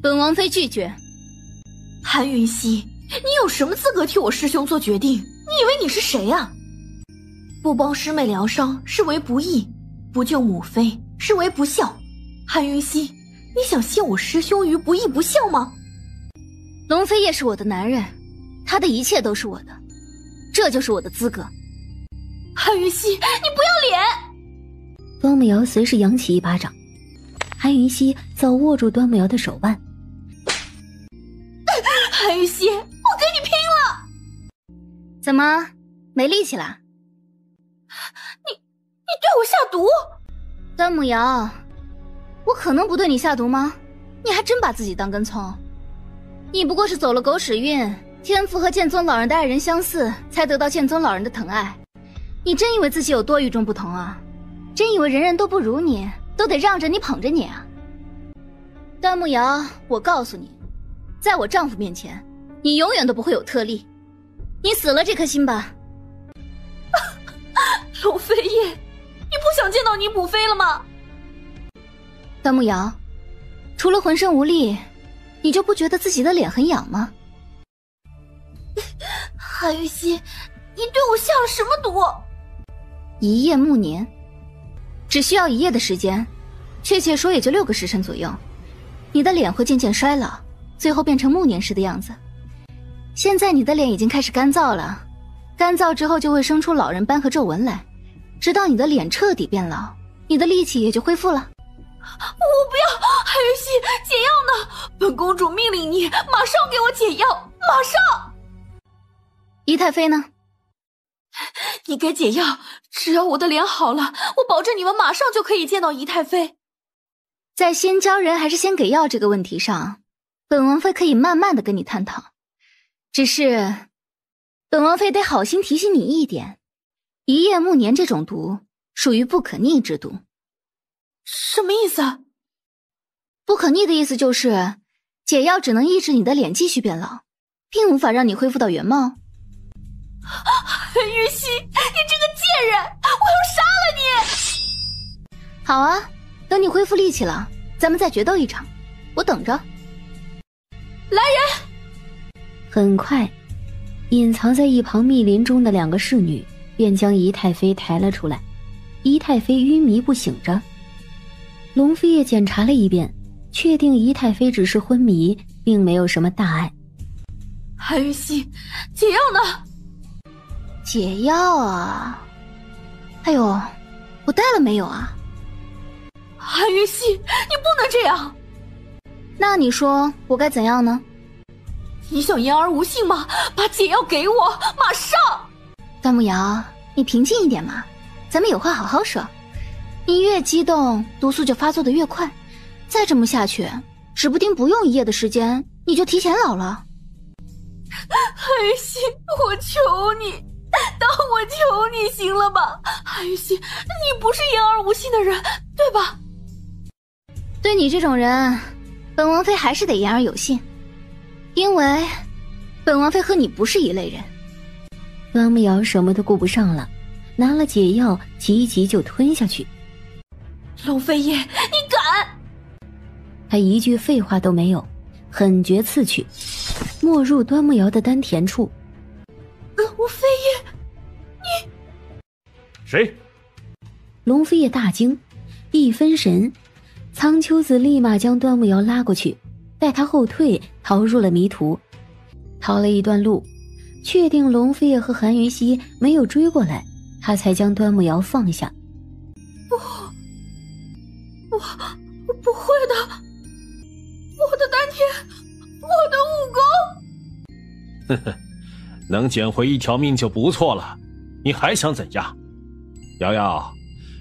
S1: 本王妃拒绝。
S12: 韩云熙，你有什么资格替我师兄做决定？你以为你是谁啊？不帮师妹疗伤视为不义，不救母妃视为不孝。韩云熙，你想陷我师兄于不义不孝吗？
S1: 龙飞叶是我的男人，他的一切都是我的，这就是我的资格。
S12: 韩云熙，你不要脸！
S4: 端木瑶随时扬起一巴掌，韩云熙早握住端木瑶的手腕。
S12: 韩云熙，我跟你拼了！
S1: 怎么没力气了？
S12: 你对我下毒？
S1: 端木瑶，我可能不对你下毒吗？你还真把自己当根葱。你不过是走了狗屎运，天赋和剑宗老人的爱人相似，才得到剑宗老人的疼爱。你真以为自己有多与众不同啊？真以为人人都不如你，都得让着你捧着你啊？端木瑶，我告诉你，在我丈夫面前，你永远都不会有特例。你死了这颗心吧。
S12: 龙飞叶，你不想见到你母妃了吗？
S1: 端木瑶，除了浑身无力，你就不觉得自己的脸很痒吗？
S12: 韩玉溪，你对我下了什么毒？
S1: 一夜暮年，只需要1夜的时间，确切说也就6个时辰左右，你的脸会渐渐衰老，最后变成暮年时的样子。现在你的脸已经开始干燥了，干燥之后就会生出老人斑和皱纹来，直到你的脸彻底变老，你的力气也就恢复了。
S12: 我不要，韩云熙，解药呢？本公主命令你马上给我解药，马上！
S1: 仪太妃呢？
S12: 你给解药，只要我的脸好了，我保证你们马上就可以见到仪太妃。
S1: 在先教人还是先给药这个问题上，本王妃可以慢慢的跟你探讨。只是，本王妃得好心提醒你一点，一夜暮年这种毒属于不可逆之毒。
S12: 什么意思？
S1: 不可逆的意思就是解药只能抑制你的脸继续变老，并无法让你恢复到原貌。
S12: 玉溪，你这个贱人，我要杀了你！
S1: 好啊，等你恢复力气了，咱们再决斗一场，我等着。
S12: 来人！
S4: 很快，隐藏在一旁密林中的2个侍女便将仪太妃抬了出来。仪太妃晕迷不醒着，龙飞也检查了一遍，确定仪太妃只是昏迷，并没有什么大碍。
S12: 韩玉溪，解药呢？
S1: 解药啊？哎呦，我带了没有啊？
S12: 韩玉溪，你不能这样。
S1: 那你说我该怎样呢？
S12: 你想言而无信吗？把解药给我，马上！
S1: 端木瑶，你平静一点嘛，咱们有话好好说。你越激动，毒素就发作的越快，再这么下去，指不定不用1夜的时间，你就提前老了。
S12: 韩玉溪，我求你，当我求你行了吧？韩玉溪，你不是言而无信的人，对吧？
S1: 对你这种人，本王妃还是得言而有信，因为本王妃和你不是一类人。
S4: 端木瑶什么都顾不上了，拿了解药急急就吞下去。
S12: 龙飞叶，你敢！
S4: 他一句废话都没有，狠绝刺去，没入端木瑶的丹田处。
S12: 龙飞叶，你
S7: 谁？
S4: 龙飞叶大惊，一分神，苍秋子立马将端木瑶拉过去，带他后退，逃入了迷途。逃了一段路，确定龙飞叶和韩云溪没有追过来，他才将端木瑶放下。
S12: 我不会的，我的丹田，我的武功。
S3: 呵呵，能捡回1条命就不错了，你还想怎样？瑶瑶，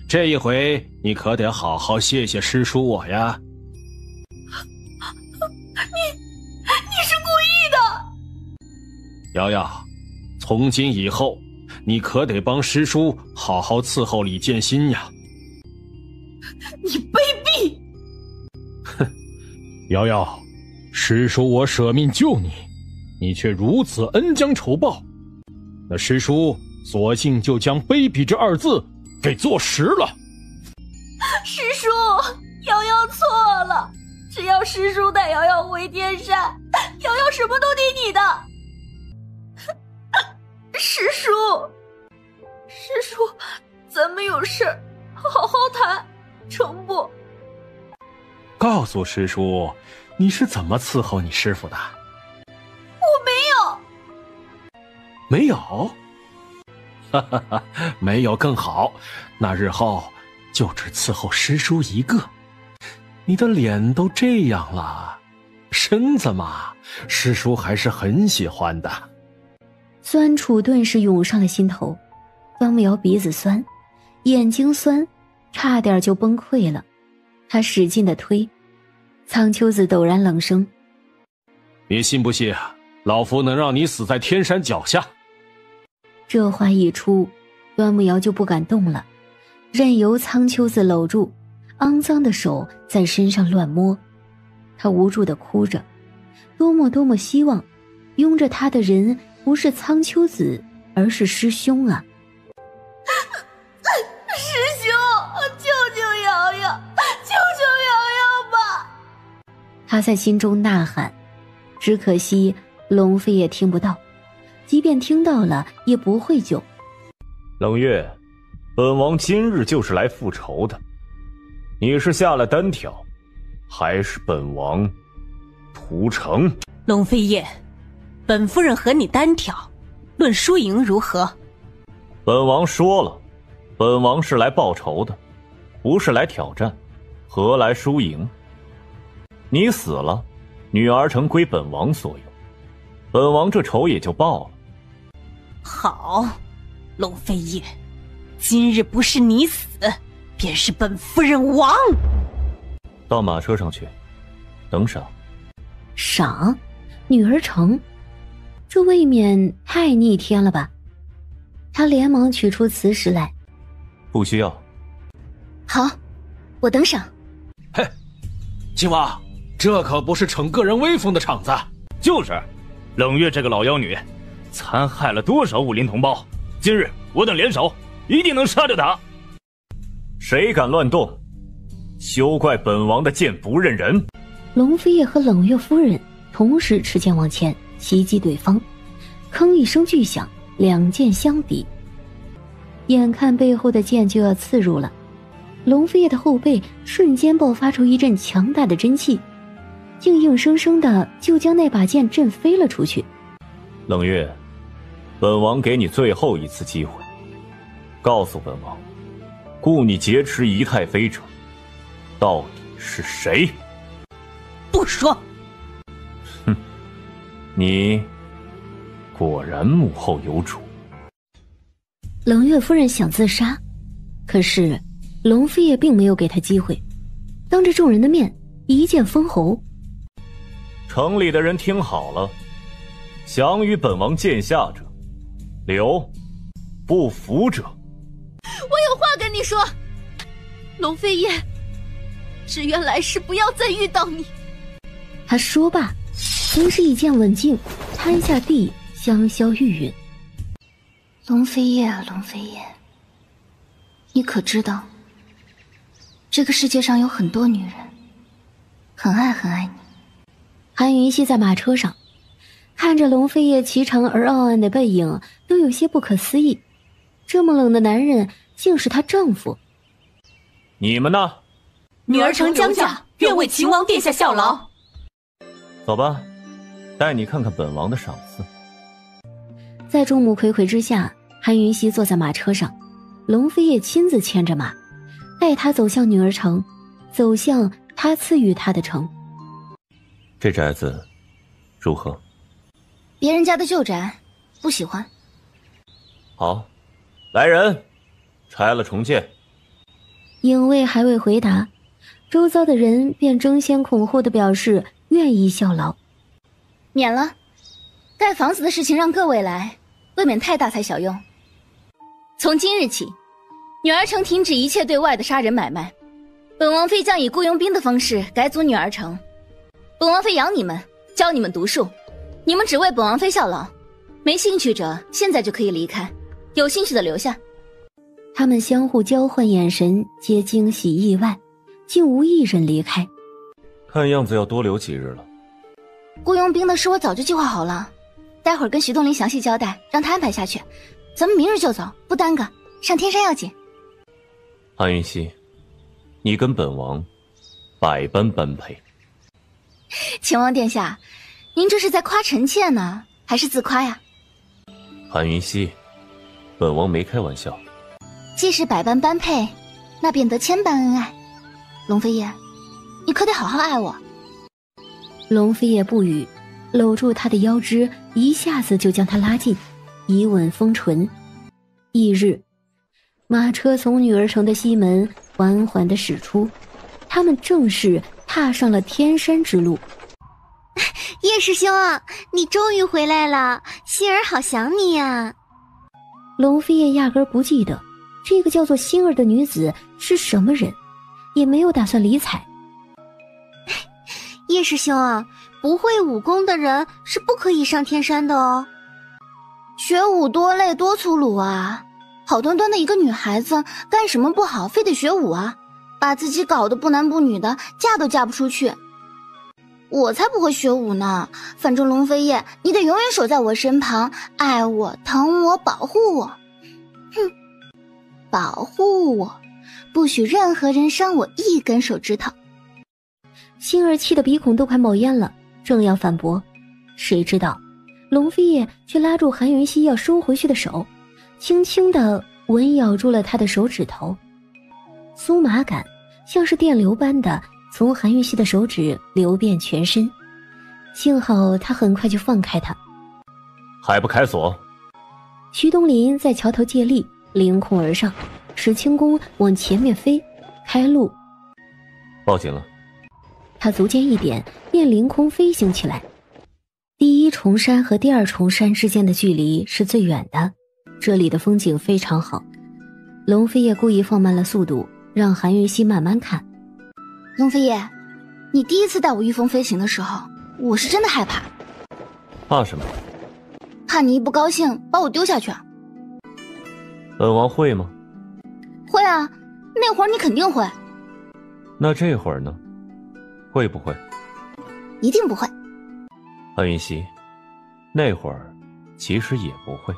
S3: 这一回你可得好好谢谢师叔我呀。
S12: 你是故意的。
S3: 瑶瑶，从今以后你可得帮师叔好好伺候李建新呀。
S12: 你卑鄙！
S3: 哼，瑶瑶，师叔我舍命救你，你却如此恩将仇报，那师叔索性就将卑鄙这2字给坐实了。
S12: 师叔，瑶瑶错了，只要师叔带瑶瑶回天山，瑶瑶什么都听你的。师叔，咱们有事好好谈，成不？
S3: 告诉师叔，你是怎么伺候你师傅的？
S12: 我没有。
S3: 没有？哈哈哈，没有更好。那日后就只伺候师叔一个。你的脸都这样了，身子嘛，师叔还是很喜欢的。
S4: 酸楚顿时涌上了心头，方木瑶鼻子酸，眼睛酸，差点就崩溃了。他使劲地推，苍秋子陡然冷声：“
S3: 你信不信，老夫能让你死在天山脚下？”
S4: 这话一出，端木瑶就不敢动了，任由苍秋子搂住，肮脏的手在身上乱摸。他无助地哭着，多么希望拥着他的人不是苍秋子，而是师兄啊！
S12: 师兄，救救瑶瑶，救救瑶瑶吧！
S4: 他在心中呐喊，只可惜龙飞也听不到，即便听到了也不会救。
S21: 冷月，本王今日就是来复仇的，你是下了单挑，还是本王屠城？
S2: 龙飞燕，本夫人和你单挑，论输赢如何？
S21: 本王说了，本王是来报仇的，不是来挑战，何来输赢？你死了，女儿城归本王所有，本王这仇也就报了。
S2: 好，龙飞燕，今日不是你死，便是本夫人亡。
S21: 到马车上去，等赏。
S4: 赏？女儿城？这未免太逆天了吧？他连忙取出磁石来。
S21: 不需要。
S1: 好，我等赏。
S3: 嘿，青王，这可不是逞个人威风的场子。
S21: 就是，冷月这个老妖女，残害了多少武林同胞？今日我等联手，一定能杀掉她。谁敢乱动，休怪本王的剑不认人。
S4: 龙飞叶和冷月夫人同时持剑往前袭击对方，铿一声巨响，两剑相抵。眼看背后的剑就要刺入了，龙飞叶的后背瞬间爆发出一阵强大的真气，竟硬生生的就将那把剑震飞了出去。
S21: 冷月，本王给你最后一次机会，告诉本王，雇你劫持仪太妃者到底是谁？
S2: 不说。
S21: 哼，你果然幕后有主。
S4: 冷月夫人想自杀，可是龙飞叶并没有给她机会，当着众人的面一剑封喉。
S21: 城里的人听好了，想与本王剑下者留，不服者。
S12: 我有话跟你说，龙飞燕，只愿来世不要再遇到你。
S4: 他说罢，则是一剑稳劲，摊下地，香消玉殒。
S1: 龙飞燕啊，龙飞燕，你可知道，这个世界上有很多女人，很爱你。
S4: 韩云溪在马车上，看着龙飞叶颀长而傲岸的背影，都有些不可思议。这么冷的男人，竟是她丈夫。
S21: 你们呢？
S2: 女儿城将嫁，愿为秦王殿下效劳。
S21: 走吧，带你看看本王的赏赐。
S4: 在众目睽睽之下，韩云溪坐在马车上，龙飞叶亲自牵着马，带他走向女儿城，走向他赐予他的城。
S21: 这宅子如何？
S1: 别人家的旧宅，不喜欢。
S21: 好，来人，拆了重建。
S4: 影卫还未回答，周遭的人便争先恐后地表示愿意效劳。
S1: 免了，盖房子的事情让各位来，未免太大材小用。从今日起，女儿城停止一切对外的杀人买卖，本王妃将以雇佣兵的方式改组女儿城。本王妃养你们，教你们读书，你们只为本王妃效劳。没兴趣者现在就可以离开，有兴趣的留下。
S4: 他们相互交换眼神，皆惊喜意外，竟无一人离开。
S21: 看样子要多留几日了。
S1: 雇佣兵的事我早就计划好了，待会儿跟徐东林详细交代，让他安排下去。咱们明日就走，不耽搁，上天山要紧。
S21: 韩云溪，你跟本王
S17: 百般般配。
S1: 秦王殿下，您这是在夸臣妾呢，还是自夸呀？
S17: 韩云溪，本王没开玩笑。
S1: 既是百般般配，那便得千般恩爱。龙飞叶，你可得好好爱我。
S4: 龙飞叶不语，搂住他的腰肢，一下子就将他拉近，一吻封唇。翌日，马车从女儿城的西门缓缓地驶出，他们正式踏上了天山之路。
S9: 叶师兄，你终于回来了，心儿好想你呀。
S4: 龙飞叶压根不记得这个叫做心儿的女子是什么人，也没有打算理睬。
S9: 叶师兄啊，不会武功的人是不可以上天山的哦。
S1: 学武多累多粗鲁啊！好端端的一个女孩子，干什么不好，非得学武啊？把自己搞得不男不女的，嫁都嫁不出去。我才不会学武呢！反正龙飞叶，你得永远守在我身旁，爱我、疼我、保护我。哼，保护我，不许任何人伤我一根手指头。
S4: 心儿气得鼻孔都快冒烟了，正要反驳，谁知道龙飞叶却拉住韩云溪要收回去的手，轻轻地吻咬住了他的手指头。酥麻感像是电流般的从韩云溪的手指流遍全身，幸好他很快就放开他。
S17: 还不开锁？
S4: 徐东林在桥头借力，凌空而上，使轻功往前面飞，开路。
S17: 报警了。
S4: 他足尖一点，便凌空飞行起来。第一重山和第二重山之间的距离是最远的，这里的风景非常好。龙飞叶故意放慢了速度，让韩云溪慢慢看。
S1: 龙飞叶，你第一次带我御风飞行的时候，我是真的害怕。
S17: 怕什么？
S1: 怕你一不高兴把我丢下去。
S17: 本王会吗？
S1: 会啊，那会儿你肯定会。
S17: 那这会儿呢？会不会？
S1: 一定不会。
S17: 韩云溪，那会儿其实也不会，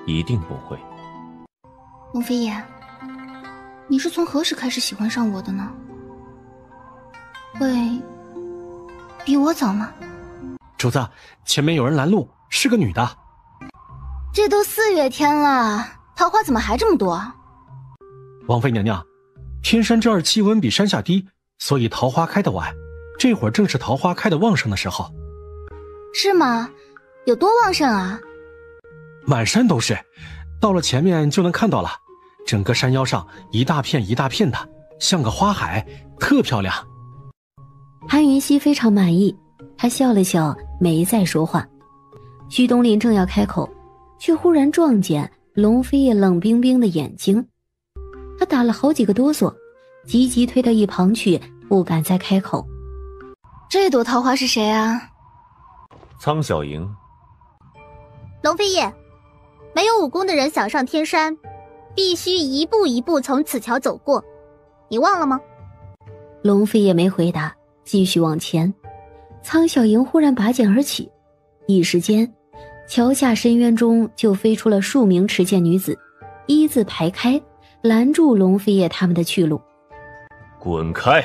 S17: 一定不会。
S1: 龙飞叶，你是从何时开始喜欢上我的呢？会比我早吗？
S10: 主子，前面有人拦路，是个女的。
S1: 这都4月天了，桃花怎么还这么多？
S10: 王妃娘娘，天山这儿气温比山下低，所以桃花开得晚，这会儿正是桃花开得旺盛的时候。
S1: 是吗？有多旺盛啊？
S10: 满山都是，到了前面就能看到了，整个山腰上一大片一大片的，像个花海，特漂亮。
S4: 韩云溪非常满意，他笑了笑，没再说话。徐东林正要开口，却忽然撞见龙飞叶冷冰冰的眼睛，他打了好几个哆嗦，急急推到一旁去，不敢再开口。
S1: 这朵桃花是谁啊？
S17: 苍小莹。
S9: 龙飞叶，没有武功的人想上天山，必须一步一步从此桥走过，你忘了吗？
S4: 龙飞叶没回答，继续往前。苍小莹忽然拔剑而起，一时间桥下深渊中就飞出了数名持剑女子，一字排开，拦住龙飞叶他们的去路。
S17: 滚开！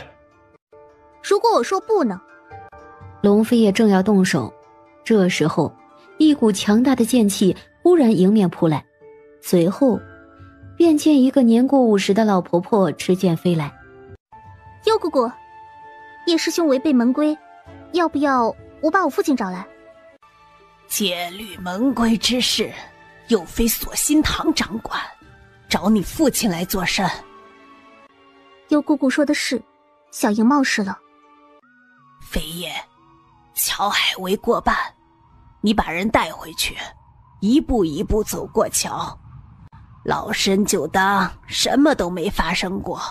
S9: 如果我说不呢？
S4: 龙飞叶正要动手，这时候一股强大的剑气忽然迎面扑来，随后便见一个年过50的老婆婆持剑飞来。
S9: 幽姑姑，叶师兄违背门规，要不要我把我父亲找来？
S2: 戒律门规之事，又非锁心堂掌管，找你父亲来做甚？
S9: 幽姑姑说的是，小莹冒失了。
S2: 飞叶，桥还未过半，你把人带回去，一步一步走过桥，老身就当什么都没发生过。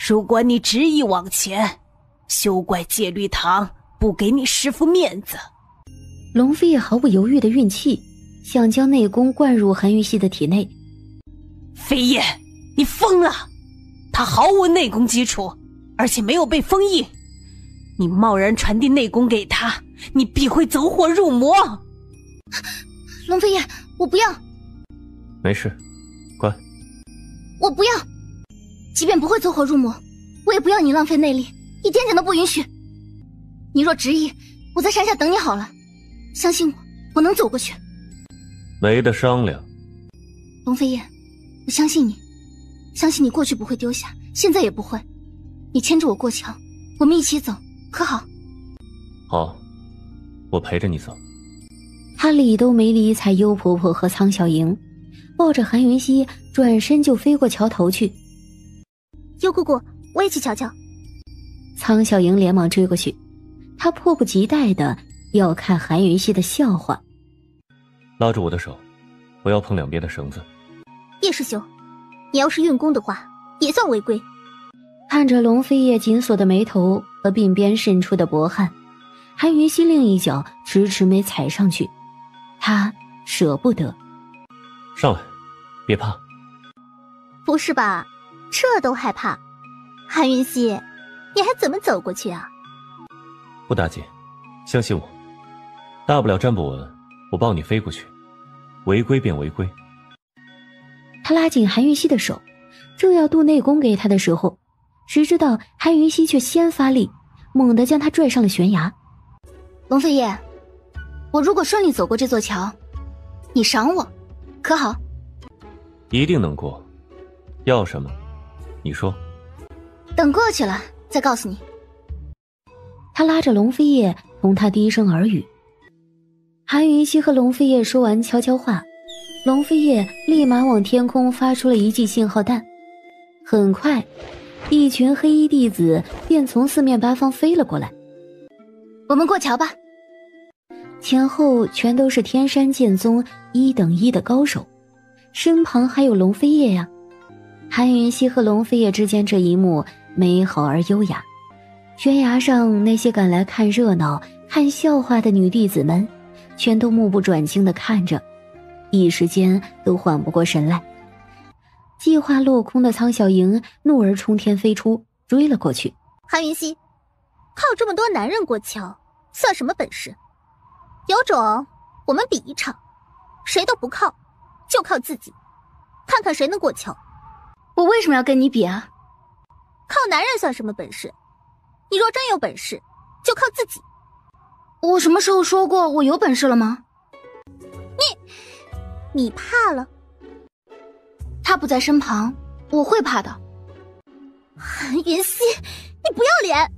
S2: 如果你执意往前，休怪戒律堂不给你师父面子。
S4: 龙飞也毫不犹豫地运气，想将内功灌入韩玉溪的体内。
S2: 飞叶，你疯了！他毫无内功基础，而且没有被封印。你贸然传递内功给他，你必会走火入魔。
S1: 龙飞叶，我不要。
S17: 没事，乖。
S1: 我不要。即便不会走火入魔，我也不要你浪费内力，一点点都不允许。你若执意，我在山下等你好了。相信我，我能走过去。
S17: 没得商量。
S1: 龙飞燕，我相信你，相信你过去不会丢下，现在也不会。你牵着我过桥，我们一起走，可好？
S17: 好，我陪着你走。
S4: 他理都没理睬幽婆婆和苍小莹，抱着韩云溪转身就飞过桥头去。
S9: 幽姑姑，我也去瞧瞧。
S4: 苍小莹连忙追过去，她迫不及待的要看韩云溪的笑话。
S17: 拉住我的手，不要碰两边的绳子。
S9: 叶师兄，你要是运功的话，也算违规。
S4: 看着龙飞叶紧锁的眉头和鬓边渗出的薄汗，韩云溪另一脚迟迟没踩上去，他舍不得。
S17: 上来，别怕。
S9: 不是吧，这都害怕？韩云溪，你还怎么走过去啊？
S17: 不打紧，相信我，大不了站不稳，我抱你飞过去，违规便违规。
S4: 他拉紧韩云溪的手，正要渡内功给他的时候，谁知道韩云溪却先发力，猛地将他拽上了悬崖。
S1: 龙飞叶，我如果顺利走过这座桥，你赏我，可好？
S17: 一定能过。要什么？你说。
S1: 等过去了再告诉你。
S4: 他拉着龙飞叶同他低声耳语。韩云溪和龙飞叶说完悄悄话，龙飞叶立马往天空发出了一记信号弹。很快，一群黑衣弟子便从四面八方飞了过来。
S1: 我们过桥吧。
S4: 前后全都是天山剑宗1等1的高手，身旁还有龙飞叶呀。韩云溪和龙飞叶之间这一幕美好而优雅。悬崖上那些赶来看热闹、看笑话的女弟子们，全都目不转睛地看着，一时间都缓不过神来。计划落空的苍小莹怒而冲天飞出，追了过去。
S9: 韩云溪，靠这么多男人过桥，算什么本事？有种我们比一场，谁都不靠，就靠自己，看看谁能过桥。
S1: 我为什么要跟你比啊？
S9: 靠男人算什么本事？你若真有本事，就靠自己。
S1: 我什么时候说过我有本事了吗？
S9: 你怕了？
S1: 他不在身旁，我会怕的。
S9: 韩云溪，你不要脸！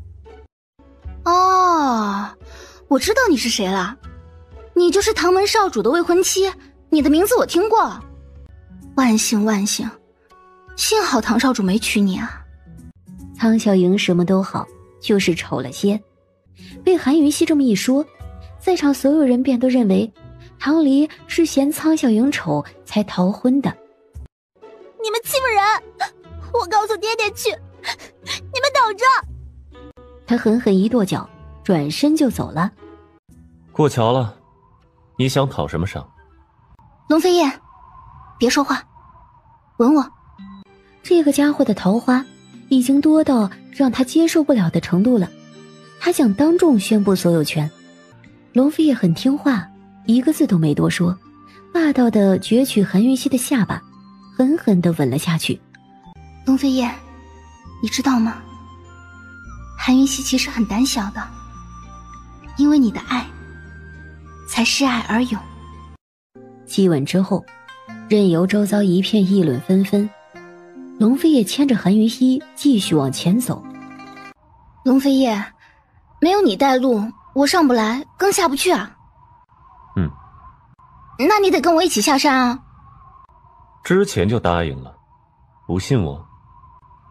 S1: 哦，我知道你是谁了，你就是唐门少主的未婚妻，你的名字我听过。万幸万幸，幸好唐少主没娶你啊。
S4: 苍小莹什么都好，就是丑了些。被韩云溪这么一说，在场所有人便都认为唐离是嫌苍小莹丑才逃婚的。
S9: 你们欺负人！我告诉爹爹去，你们等着！
S4: 他狠狠一跺脚，转身就走了。
S17: 过桥了，你想讨什么赏？
S1: 龙飞燕，别说话，吻我。
S4: 这个家伙的桃花已经多到让他接受不了的程度了，他想当众宣布所有权。龙飞也很听话，一个字都没多说，霸道地攫取韩云溪的下巴，狠狠地吻了下去。
S1: 龙飞燕，你知道吗？韩云溪其实很胆小的，因为你的爱才恃爱而勇。
S4: 激吻之后，任由周遭一片议论纷纷，龙飞也牵着韩云溪继续往前走。
S1: 龙飞叶，没有你带路，我上不来，更下不去啊。那你得跟我一起下山啊。
S17: 之前就答应了，不信我？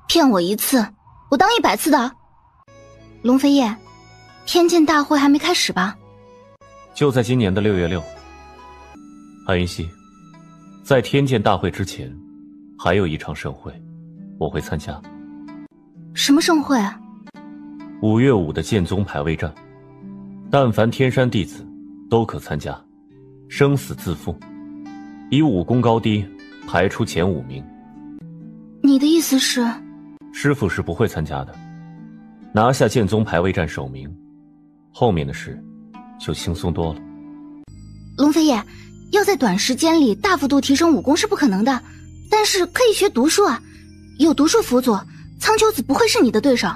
S1: 骗我一次，我当100次的。龙飞叶，天剑大会还没开始吧？
S17: 就在今年的6月6。韩云溪，在天剑大会之前，还有一场盛会，我会参加。
S1: 什么盛会啊
S17: ？5月5的剑宗排位战，但凡天山弟子都可参加，生死自负，以武功高低排出前5名。
S1: 你的意思是？
S17: 师父是不会参加的，拿下剑宗排位战首名，后面的事就轻松多了。
S1: 龙飞叶，要在短时间里大幅度提升武功是不可能的，但是可以学毒术啊，有毒术辅佐，苍秋子不会是你的对手。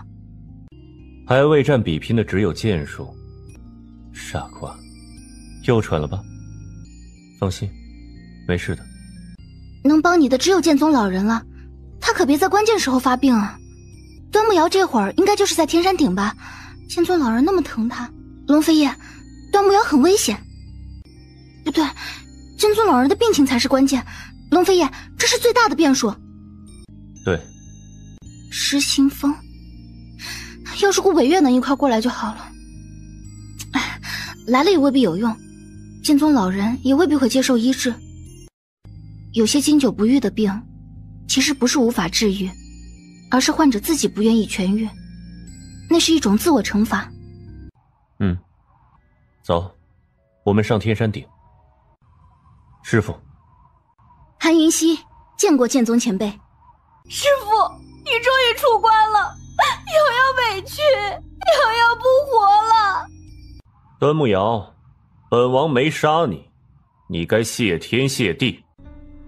S21: 排位战比拼的只有剑术，傻瓜，又蠢了吧？放心，没事的。
S1: 能帮你的只有剑宗老人了，他可别在关键时候发病啊。端木瑶这会儿应该就是在天山顶吧？剑宗老人那么疼他。龙飞叶，端木瑶很危险。不对，剑宗老人的病情才是关键。龙飞叶，这是最大的变数。
S21: 对。
S1: 失心疯，要是顾北月能一块过来就好了。哎，来了也未必有用，剑宗老人也未必会接受医治。有些经久不愈的病，其实不是无法治愈，而是患者自己不愿意痊愈，那是一种自我惩罚。
S21: 走，我们上天山顶。师父，
S1: 韩云溪见过剑宗前辈。
S12: 师父，你终于出关了，瑶瑶委屈，瑶瑶不活了。
S21: 端木瑶，本王没杀你，你该谢天谢地。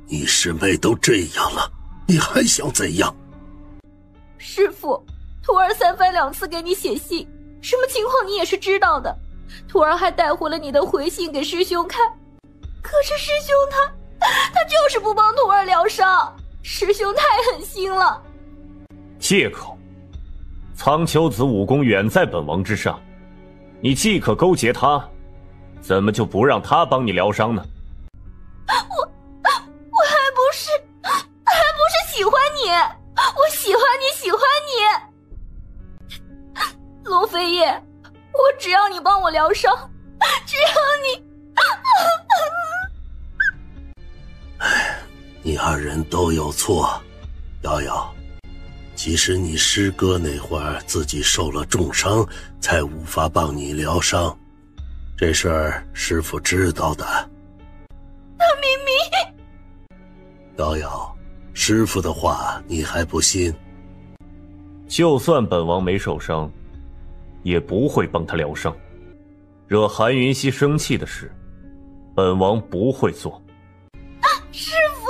S16: 你师妹都这样了，你还想怎样？
S12: 师父，徒儿3番2次给你写信，什么情况你也是知道的。徒儿还带回了你的回信给师兄看，可是师兄他就是不帮徒儿疗伤，师兄太狠心了。
S21: 借口！苍秋子武功远在本王之上，你既可勾结他，怎么就不让他帮你疗伤呢？
S12: 我还不是喜欢你，我喜欢你。龙飞叶，我只要你帮我疗伤，只要你。
S16: 你2人都有错，瑶瑶。其实你师哥那会儿自己受了重伤，才无法帮你疗伤，这事儿师父知道的。
S12: 他明明……
S16: 瑶瑶，师父的话你还不信？
S21: 就算本王没受伤，也不会帮他疗伤。惹韩云溪生气的事，本王不会做。
S12: 师父，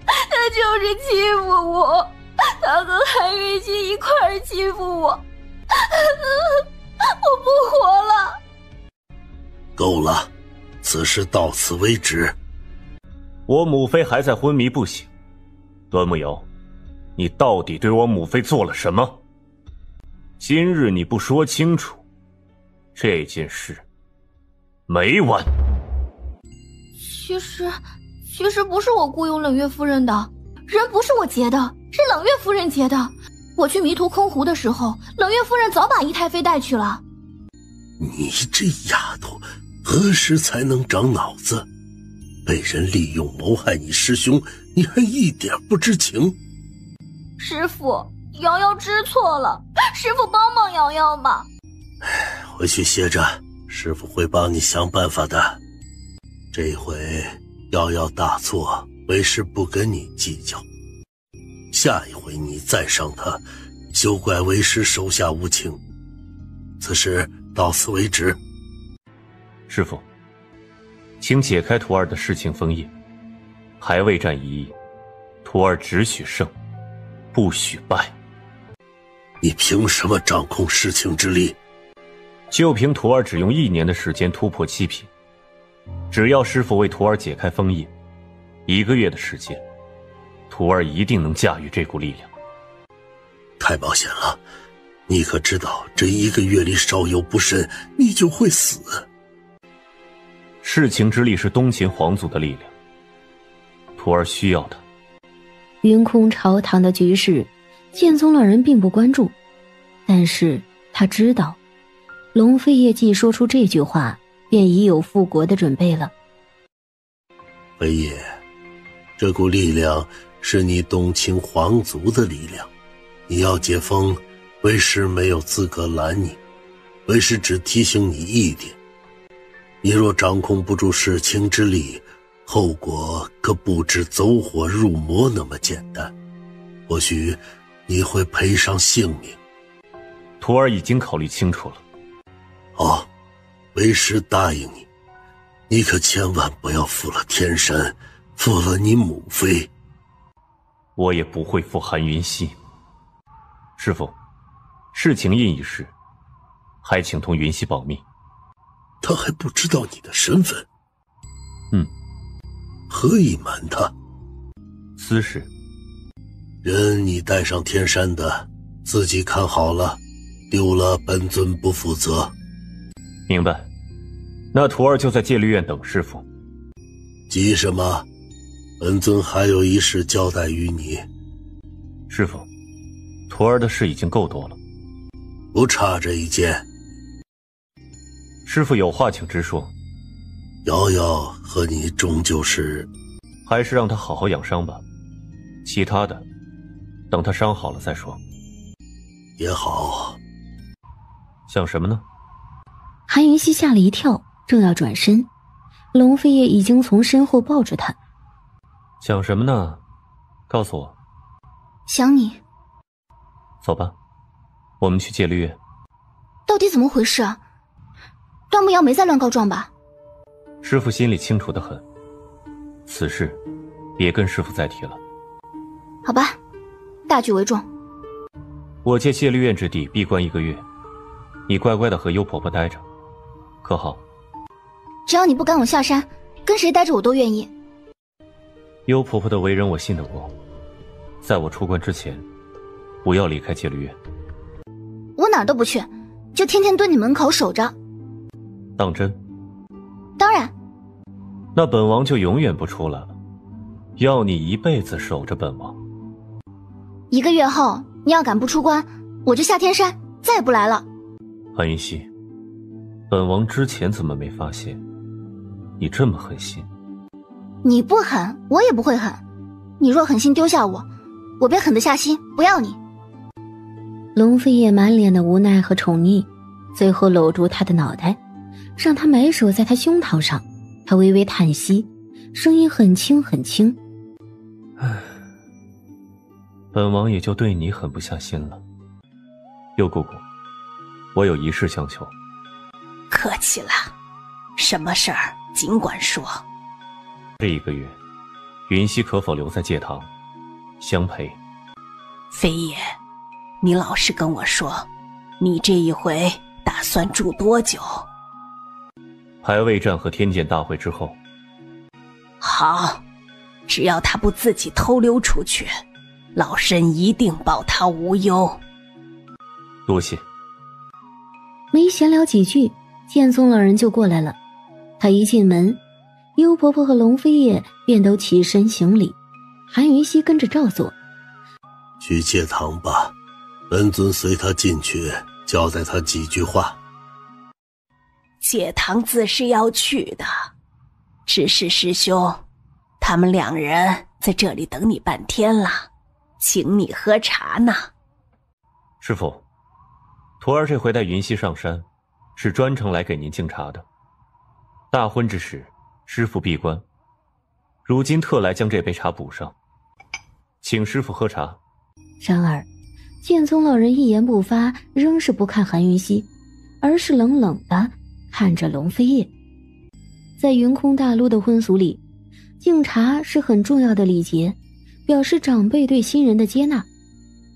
S12: 他就是欺负我，他和韩云溪一块儿欺负我，我不活了。
S16: 够了，此事到此为止。
S21: 我母妃还在昏迷不醒，端木瑶，你到底对我母妃做了什么？今日你不说清楚，这件事没完。
S12: 其实不是我雇佣冷月夫人的，人不是我劫的，是冷月夫人劫的。我去迷途空湖的时候，冷月夫人早把仪太妃带去了。
S16: 你这丫头，何时才能长脑子？被人利用谋害你师兄，你还一点不知情？
S12: 师父，瑶瑶知错了，师父帮帮瑶瑶吧。
S16: 回去歇着，师父会帮你想办法的。这回瑶瑶大错，为师不跟你计较。下一回你再伤他，休怪为师手下无情。此事到此为止。
S21: 师父，请解开徒儿的事情封印。排位战一役，徒儿只许胜，不许败。
S16: 你凭什么掌控事情之力？
S21: 就凭徒儿只用1年的时间突破7品，只要师父为徒儿解开封印，1个月的时间，徒儿一定能驾驭这股力量。
S16: 太冒险了，你可知道这1个月里稍有不慎，你就会死。
S21: 世情之力是东秦皇族的力量，徒儿需要它。
S4: 云空朝堂的局势，剑宗老人并不关注，但是他知道，龙飞叶既说出这句话，便已有复国的准备了。
S16: 飞叶，这股力量是你东秦皇族的力量，你要解封，为师没有资格拦你，为师只提醒你一点，你若掌控不住事情之力，后果可不止走火入魔那么简单，或许你会赔上性命。
S21: 徒儿已经考虑清楚了。
S16: 好，为师答应你，你可千万不要负了天山，负了你母妃。
S21: 我也不会负韩云溪。
S17: 师父，事情应一事，还请同云溪保密。
S11: 他还不知道你的身份。何以瞒他？
S17: 私事。
S11: 人你带上天山的，自己看好了，丢了本尊不负责。
S17: 明白。那徒儿就在戒律院等师父。
S11: 急什么？本尊还有一事交代于你。
S17: 师父，徒儿的事已经够多了，
S11: 不差这一件。
S17: 师父有话请直说。
S11: 瑶瑶和你终究是……
S17: 还是让他好好养伤吧，其他的等他伤好了再说。
S11: 也好。
S17: 想什么呢？
S4: 韩云溪吓了一跳，正要转身，龙飞叶已经从身后抱着他。
S17: 想什么呢？告诉我。
S1: 想你。
S17: 走吧，我们去戒律院。
S1: 到底怎么回事啊？段木瑶没在乱告状吧？
S17: 师父心里清楚得很，此事别跟师父再提了。
S1: 好吧，大局为重。
S17: 我借戒律院之地闭关1个月，你乖乖的和幽婆婆待着，可好？
S1: 只要你不赶我下山，跟谁待着我都愿意。
S17: 幽婆婆的为人我信得过，在我出关之前，不要离开戒律院。
S1: 我哪儿都不去，就天天蹲你门口守着。
S17: 当真？
S1: 当然。
S17: 那本王就永远不出来了，要你一辈子守着本王。
S1: 1个月后，你要敢不出关，我就下天山，再也不来了。
S17: 韩云溪，本王之前怎么没发现你这么狠心？
S1: 你不狠，我也不会狠。你若狠心丢下我，我便狠得下心不要你。
S4: 龙飞叶满脸的无奈和宠溺，最后搂住他的脑袋，让他埋手在他胸膛上。他微微叹息，声音很轻很轻。
S17: 唉，本王也就对你狠不下心了。幽姑姑，我有一事相求。
S2: 客气了，什么事儿尽管说。
S17: 这1个月，云溪可否留在戒堂相陪？
S2: 飞叶，你老实跟我说，你这一回打算住多久？
S17: 排位战和天剑大会之后。
S2: 好，只要他不自己偷溜出去，老身一定保他无忧。
S17: 多谢。
S4: 没闲聊几句，剑宗老人就过来了。他一进门，幽婆婆和龙飞叶便都起身行礼，韩云溪跟着照做。
S11: 去戒堂吧，本尊随他进去，交代他几句话。
S2: 戒堂自是要去的，只是师兄，他们2人在这里等你半天了，请你喝茶呢。
S17: 师父，徒儿这回带云溪上山，是专程来给您敬茶的。大婚之时，师父闭关，如今特来将这杯茶补上，请师父喝茶。
S4: 然而，剑宗老人一言不发，仍是不看韩云溪，而是冷冷的看着龙飞叶。在云空大陆的婚俗里，敬茶是很重要的礼节，表示长辈对新人的接纳。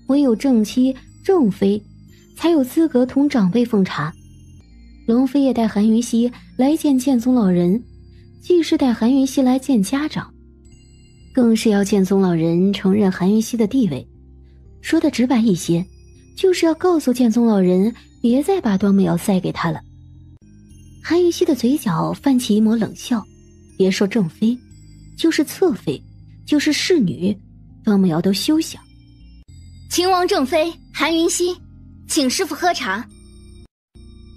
S4: 唯有正妻正妃才有资格同长辈奉茶。龙飞叶带韩云溪来见剑宗老人，既是带韩云溪来见家长，更是要剑宗老人承认韩云溪的地位。说的直白一些，就是要告诉剑宗老人别再把端木瑶塞给他了。韩云溪的嘴角泛起一抹冷笑，别说正妃，就是侧妃，就是侍女，端木瑶都休想。
S1: 秦王正妃韩云溪，请师父喝茶。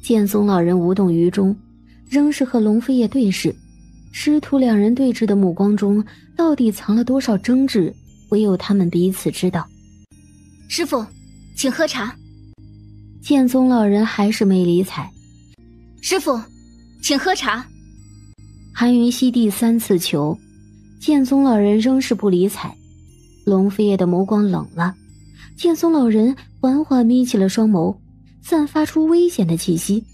S4: 剑宗老人无动于衷，仍是和龙飞叶对视。师徒2人对峙的目光中，到底藏了多少争执，唯有他们彼此知道。
S1: 师父，请喝茶。
S4: 剑宗老人还是没理睬。
S1: 师父，请喝茶。
S4: 韩云溪第3次求，剑宗老人仍是不理睬。龙飞叶的眸光冷了，剑宗老人缓缓眯起了双眸，散发出危险的气息。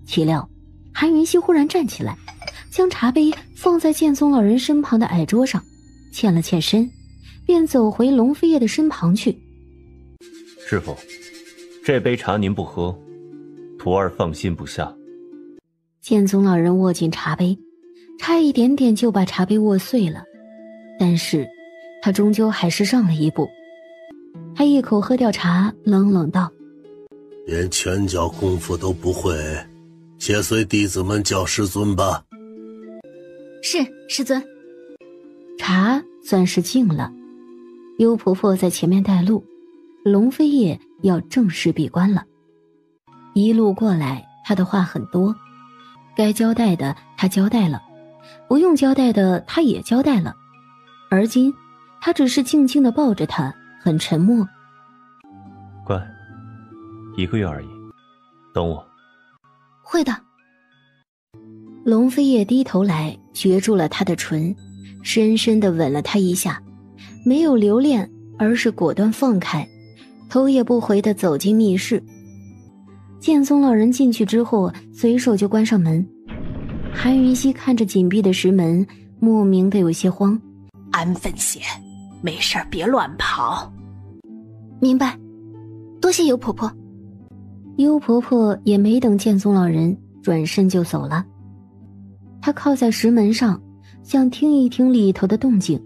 S4: 岂料韩云溪忽然站起来，将茶杯放在剑宗老人身旁的矮桌上，欠了欠身，便走回龙飞叶的身旁去。
S14: 师傅，这杯茶您不喝，徒儿放心不下。
S4: 剑宗老人握紧茶杯，差一点点就把茶杯握碎了，但是他终究还是让了一步。他一口喝掉茶，冷冷道：
S16: 连拳脚功夫都不会，且随弟子们叫师尊吧。
S1: 是，师尊。
S4: 茶算是敬了。幽婆婆在前面带路，龙飞叶要正式闭关了。一路过来，他的话很多，该交代的他交代了，不用交代的他也交代了。而今他只是静静地抱着他，很沉默。
S14: 乖，1个月而已，等我。
S1: 会的。
S4: 龙飞叶低头来，攫住了他的唇，深深地吻了他一下，没有留恋，而是果断放开，头也不回地走进密室。剑宗老人进去之后，随手就关上门。韩云溪看着紧闭的石门，莫名的有些慌。
S2: 安分些，没事别乱跑。
S1: 明白，多谢尤婆婆。
S4: 尤婆婆也没等剑宗老人，转身就走了。她靠在石门上，想听一听里头的动静，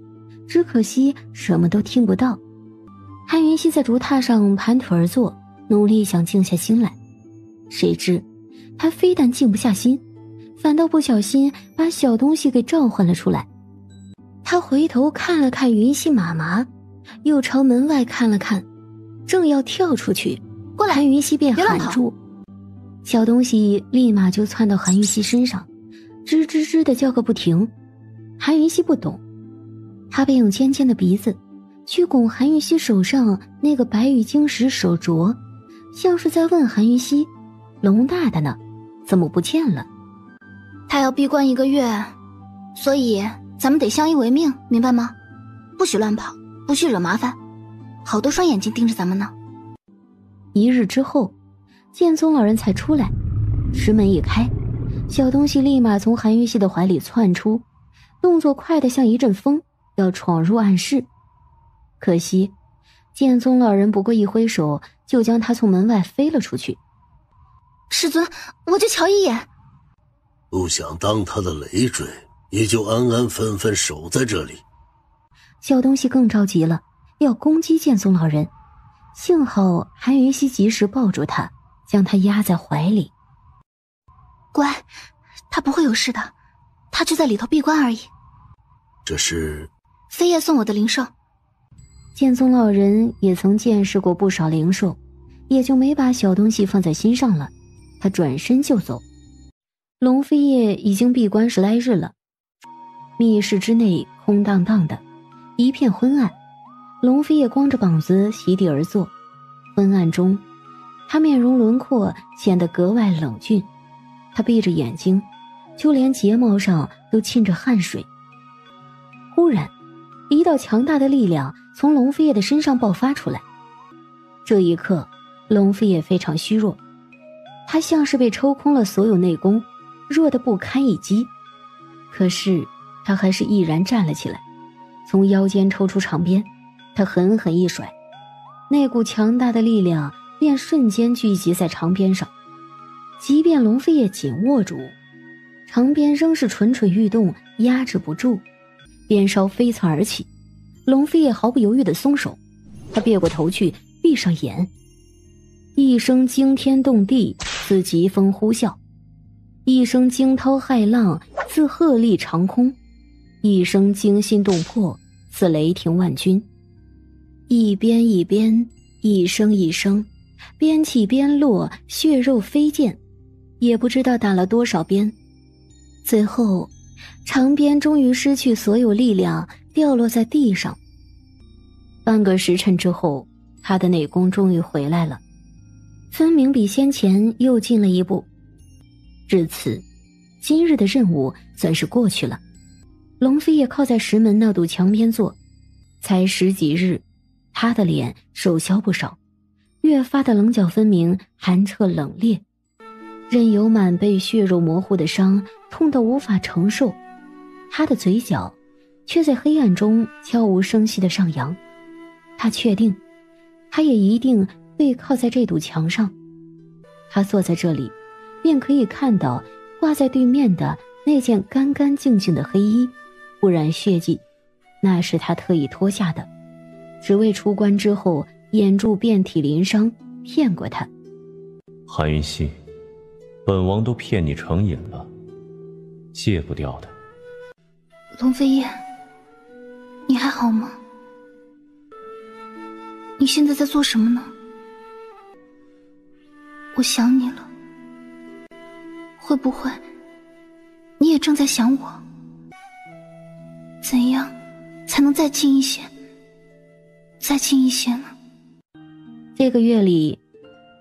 S4: 只可惜什么都听不到。韩云溪在竹榻上盘腿而坐，努力想静下心来，谁知他非但静不下心，反倒不小心把小东西给召唤了出来。他回头看了看云溪妈妈，又朝门外看了看，正要跳出去，
S1: 过来，
S4: 韩云溪便喊住。小东西立马就窜到韩云溪身上，吱吱吱地叫个不停。韩云溪不懂，他便用尖尖的鼻子去拱韩云溪手上那个白玉晶石手镯，像是在问韩云溪：龙大的呢？怎么不见了？
S1: 他要闭关1个月，所以咱们得相依为命，明白吗？不许乱跑，不许惹麻烦，好多双眼睛盯着咱们呢。
S4: 1日之后，剑宗老人才出来，石门一开，小东西立马从韩云溪的怀里窜出，动作快得像一阵风，要闯入暗室。可惜剑宗老人不过一挥手，就将他从门外飞了出去。
S1: 师尊，我就瞧一眼。
S16: 不想当他的累赘，也就安安分分守在这里。
S4: 小东西更着急了，要攻击剑宗老人，幸好韩云溪及时抱住他，将他压在怀里。
S1: 乖，他不会有事的，他就在里头闭关而已。
S16: 这是
S1: 飞叶送我的灵兽。
S4: 剑宗老人也曾见识过不少灵兽，也就没把小东西放在心上了。他转身就走。龙飞叶已经闭关10来日了，密室之内空荡荡的，一片昏暗。龙飞叶光着膀子席地而坐，昏暗中他面容轮廓显得格外冷峻，他闭着眼睛，就连睫毛上都沁着汗水。忽然一道强大的力量从龙飞叶的身上爆发出来，这一刻龙飞叶非常虚弱，他像是被抽空了所有内功，弱得不堪一击。可是他还是毅然站了起来，从腰间抽出长鞭，他狠狠一甩，那股强大的力量便瞬间聚集在长鞭上。即便龙飞叶紧握住，长鞭仍是蠢蠢欲动，压制不住，鞭梢飞窜而起。龙飞叶毫不犹豫地松手，他别过头去，闭上眼，一声惊天动地，似疾风呼啸；一声惊涛骇浪，似鹤唳长空；一声惊心动魄，似雷霆万钧。一鞭一鞭，一声一声，鞭起鞭落，血肉飞溅，也不知道打了多少鞭。最后长鞭终于失去所有力量，掉落在地上。半个时辰之后，他的内功终于回来了，分明比先前又进了一步。至此，今日的任务算是过去了。龙飞叶靠在石门那堵墙边坐，才10几日，他的脸瘦削不少，越发的棱角分明，寒彻冷冽，任由满背血肉模糊的伤痛得无法承受，他的嘴角却在黑暗中悄无声息地上扬。他确定，他也一定背靠在这堵墙上。他坐在这里，便可以看到挂在对面的那件干干净净的黑衣，不染血迹，那是他特意脱下的，只为出关之后掩住遍体鳞伤，骗过他。
S14: 韩云溪，本王都骗你成瘾了，戒不掉的。
S1: 龙飞燕，你还好吗？你现在在做什么呢？我想你了，会不会你也正在想我？怎样才能再近一些，再近一些呢？
S4: 这个月里，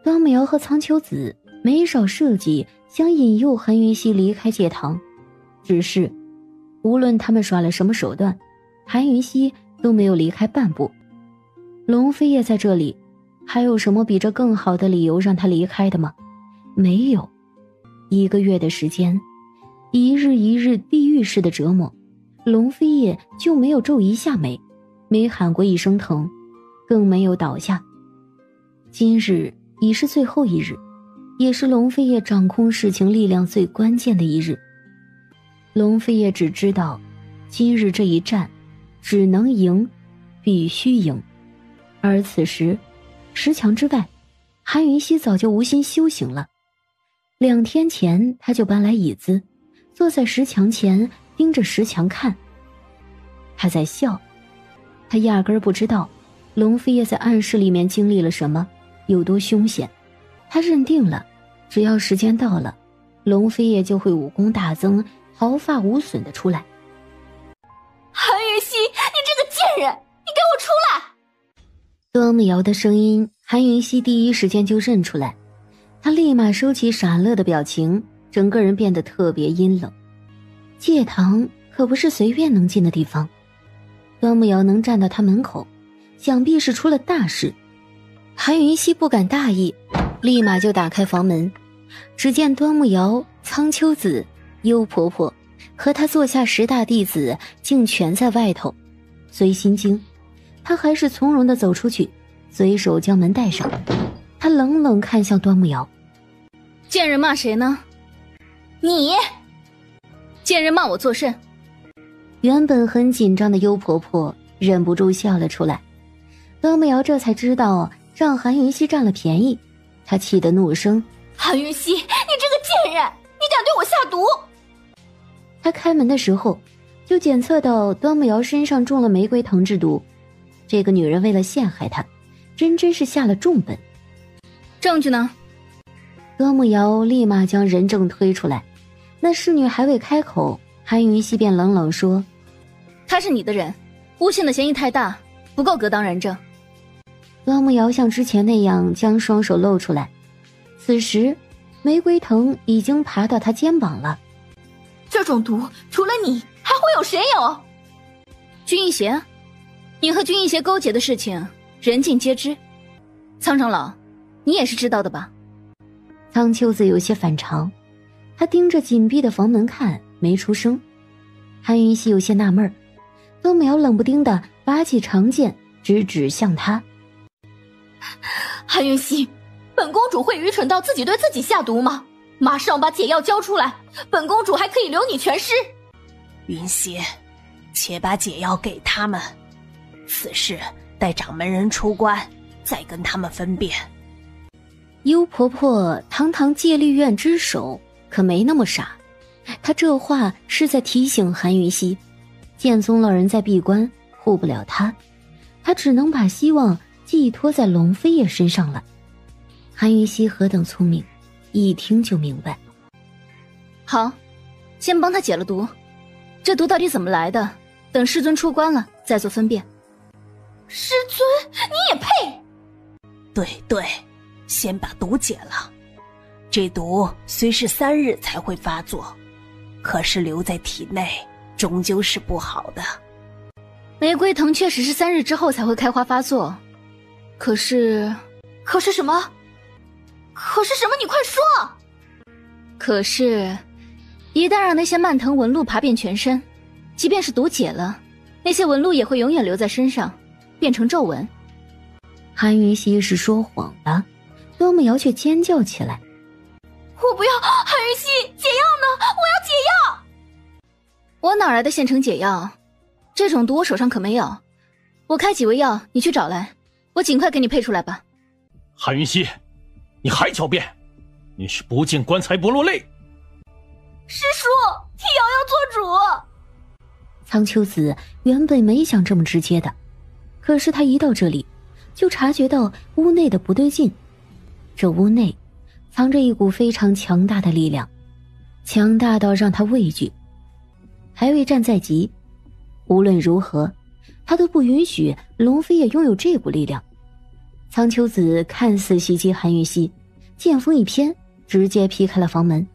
S4: 端木瑶和苍秋子没少设计想引诱韩云溪离开戒堂，只是无论他们耍了什么手段，韩云溪都没有离开半步。龙飞叶在这里，还有什么比这更好的理由让他离开的吗？没有。1个月的时间，一日一日地狱式的折磨，龙飞叶就没有皱一下眉，没喊过一声疼，更没有倒下。今日已是最后一日，也是龙飞叶掌控事情力量最关键的一日。龙飞叶只知道，今日这一战只能赢，必须赢。而此时石墙之外，韩云溪早就无心修行了。2天前他就搬来椅子，坐在石墙前盯着石墙看。他在笑，他压根儿不知道龙飞叶在暗室里面经历了什么，有多凶险。他认定了，只要时间到了，龙飞叶就会武功大增，毫发无损的出来。
S12: 韩云溪，你这个贱人，你给我出来！
S4: 端木瑶的声音，韩云溪第一时间就认出来，他立马收起傻乐的表情，整个人变得特别阴冷。戒堂可不是随便能进的地方，端木瑶能站到他门口，想必是出了大事。韩云溪不敢大意，立马就打开房门。只见端木瑶、苍秋子、幽婆婆和他座下10大弟子竟全在外头。虽心惊，他还是从容地走出去，随手将门带上。他冷冷看向端木瑶：
S1: 贱人骂谁呢？
S12: 你！
S1: 贱人骂我作甚？
S4: 原本很紧张的幽婆婆忍不住笑了出来。端木瑶这才知道让韩云溪占了便宜，她气得怒声：
S12: 韩云溪，你这个贱人，你敢对我下毒！
S4: 他开门的时候就检测到端木瑶身上中了玫瑰藤之毒，这个女人为了陷害他，真是下了重本。
S1: 证据呢？
S4: 端木瑶立马将人证推出来。那侍女还未开口，韩云溪便冷冷说：
S1: 他是你的人，诬陷的嫌疑太大，不够格当人证。
S4: 端木瑶像之前那样将双手露出来，此时玫瑰藤已经爬到他肩膀了。
S12: 这种毒除了你还会有谁有？
S1: 君逸邪，你和君逸邪勾结的事情人尽皆知，苍长老你也是知道的吧？
S4: 苍秋子有些反常，他盯着紧闭的房门看，没出声。韩云溪有些纳闷，端木瑶冷不丁地拔起长剑直指向他。
S12: 韩云溪，本公主会愚蠢到自己对自己下毒吗？马上把解药交出来，本公主还可以留你全尸。
S2: 云溪，且把解药给他们，此事待掌门人出关再跟他们分辨。
S4: 幽婆婆堂堂戒律院之首，可没那么傻。她这话是在提醒韩云溪，剑宗老人在闭关，护不了他，他只能把希望寄托在龙飞叶身上了。韩云溪何等聪明，一听就明白。
S1: 好，先帮他解了毒，这毒到底怎么来的，等师尊出关了再做分辨。
S12: 师尊，你也配？
S2: 对，先把毒解了。这毒虽是3日才会发作，可是留在体内终究是不好的。
S1: 玫瑰藤确实是3日之后才会开花发作，可是
S12: 什么？你快说！
S1: 可是一旦让那些蔓藤纹路爬遍全身，即便是毒解了，那些纹路也会永远留在身上，变成皱纹。
S4: 韩云溪是说谎的，端木瑶却尖叫起来：“
S12: 我不要！韩云溪，解药呢？我要解药！”
S1: 我哪来的现成解药？这种毒我手上可没有。我开几味药，你去找来，我尽快给你配出来吧。
S15: 韩云溪，你还狡辩！你是不进棺材不落泪。
S12: 师叔，替瑶瑶做主。
S4: 苍秋子原本没想这么直接的，可是他一到这里，就察觉到屋内的不对劲。这屋内藏着一股非常强大的力量，强大到让他畏惧。还未战在即，无论如何，他都不允许龙飞也拥有这股力量。苍秋子看似袭击韩云溪，剑锋一偏，直接劈开了房门。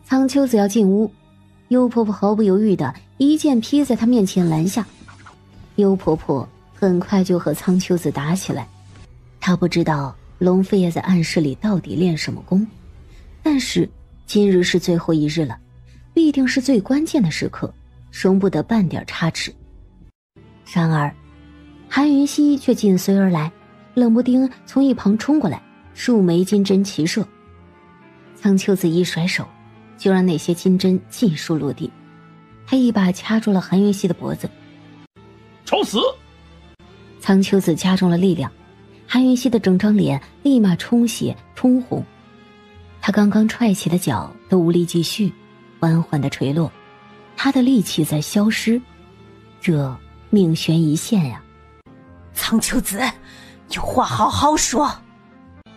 S4: 苍秋子要进屋，幽婆婆毫不犹豫的一剑劈在她面前拦下。幽婆婆很快就和苍秋子打起来。她不知道龙飞也在暗室里到底练什么功，但是今日是最后一日了，必定是最关键的时刻，容不得半点差池。然而韩云溪却紧随而来，冷不丁从一旁冲过来，数枚金针齐射。苍秋子一甩手，就让那些金针尽数落地。他一把掐住了韩云溪的脖子。
S15: 找死！
S4: 苍秋子加重了力量，韩云溪的整张脸立马充血通红，他刚刚踹起的脚都无力继续，缓缓地垂落，他的力气在消失，这命悬一线呀！
S2: 苍秋子，有话好好说。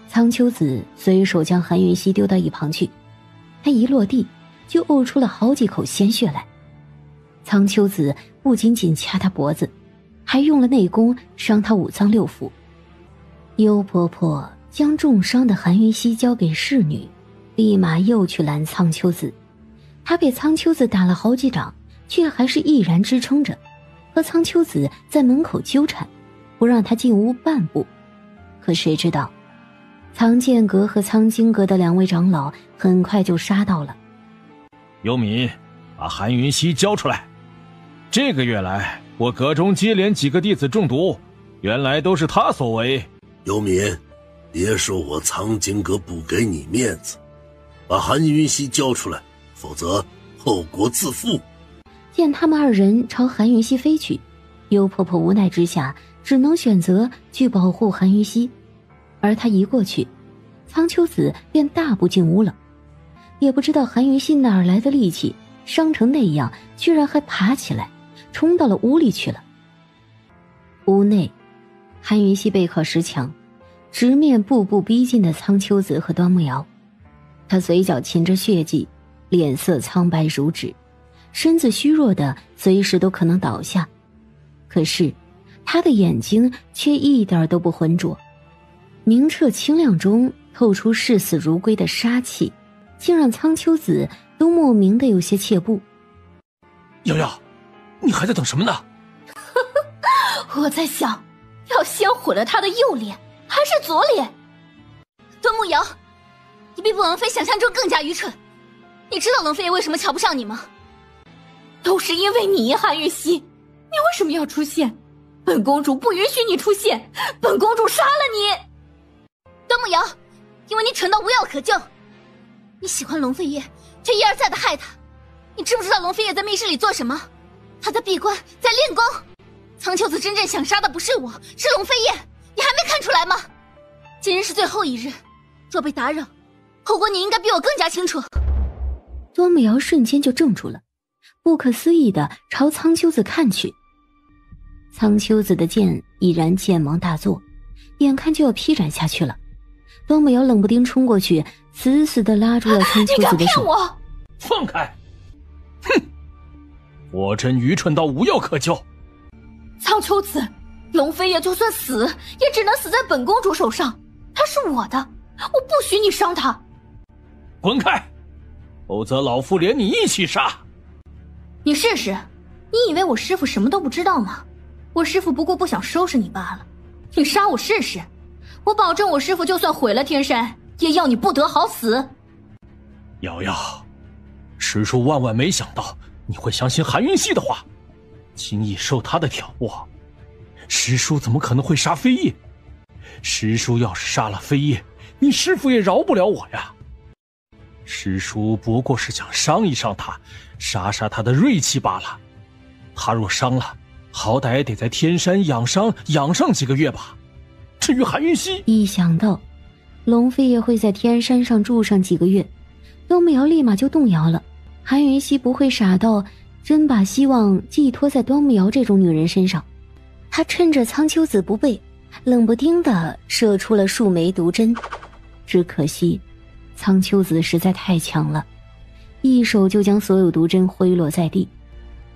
S4: 苍秋子随手将韩云溪丢到一旁去，他一落地就呕出了好几口鲜血来。苍秋子不仅仅掐他脖子，还用了内功伤他五脏六腑。幽婆婆将重伤的韩云溪交给侍女，立马又去拦苍秋子。她被苍秋子打了好几掌，却还是毅然支撑着，和苍秋子在门口纠缠，不让她进屋半步。可谁知道苍剑阁和苍金阁的两位长老很快就杀到了。
S3: 尤敏，把韩云溪交出来。这个月来，我阁中接连几个弟子中毒，原来都是他所为。
S16: 尤敏，别说我苍金阁不给你面子，把韩云溪交出来，否则后果自负。
S4: 见他们二人朝韩云溪飞去，幽婆婆无奈之下只能选择去保护韩云溪，而她一过去，苍秋子便大步进屋了。也不知道韩云溪哪儿来的力气，伤成那样居然还爬起来冲到了屋里去了。屋内韩云溪背靠石墙，直面步步逼近的苍秋子和端木瑶。他嘴角噙着血迹，脸色苍白如纸，身子虚弱的随时都可能倒下。可是他的眼睛却一点都不浑浊，明澈清亮中透出视死如归的杀气，竟让苍秋子都莫名的有些怯步。
S15: 瑶瑶，你还在等什么呢？
S12: 我在想，要先毁了他的右脸还是左脸？
S1: 端木瑶，你比本王妃想象中更加愚蠢。你知道龙飞爷为什么瞧不上你吗？
S12: 都是因为你，韩云溪，你为什么要出现？本公主不允许你出现，本公主杀了你。
S1: 端木瑶，因为你蠢到无药可救。你喜欢龙飞叶，却一而再的害他。你知不知道龙飞叶在密室里做什么？他在闭关，在练功。苍秋子真正想杀的不是我，是龙飞叶，你还没看出来吗？今日是最后一日，若被打扰，后果你应该比我更加清楚。
S4: 端木瑶瞬间就怔住了，不可思议地朝苍秋子看去。苍秋子的剑已然剑芒大作，眼看就要劈斩下去了。端木瑶冷不丁冲过去，死死地拉住了苍秋子的手。
S12: 你敢骗我？
S15: 放开！哼，我真愚蠢到无药可救。
S12: 苍秋子，龙飞爷就算死，也只能死在本公主手上。他是我的，我不许你伤他。
S15: 滚开，否则老夫连你一起杀。
S12: 你试试，你以为我师父什么都不知道吗？我师父不过不想收拾你罢了。你杀我试试，我保证我师父就算毁了天山，也要你不得好死。
S15: 瑶瑶，师叔万万没想到你会相信韩云溪的话，轻易受他的挑拨。师叔怎么可能会杀飞叶？
S3: 师叔要是杀了飞叶，你师父也饶不了我呀。师叔不过是想伤一伤他，杀杀他的锐气罢了。他若伤了，好歹得在天山养伤养上几个月吧。至于韩云溪，
S4: 一想到龙飞叶会在天山上住上几个月，端木瑶立马就动摇了。韩云溪不会傻到真把希望寄托在端木瑶这种女人身上。他趁着苍秋子不备，冷不丁地射出了数枚毒针。只可惜苍秋子实在太强了，一手就将所有毒针挥落在地。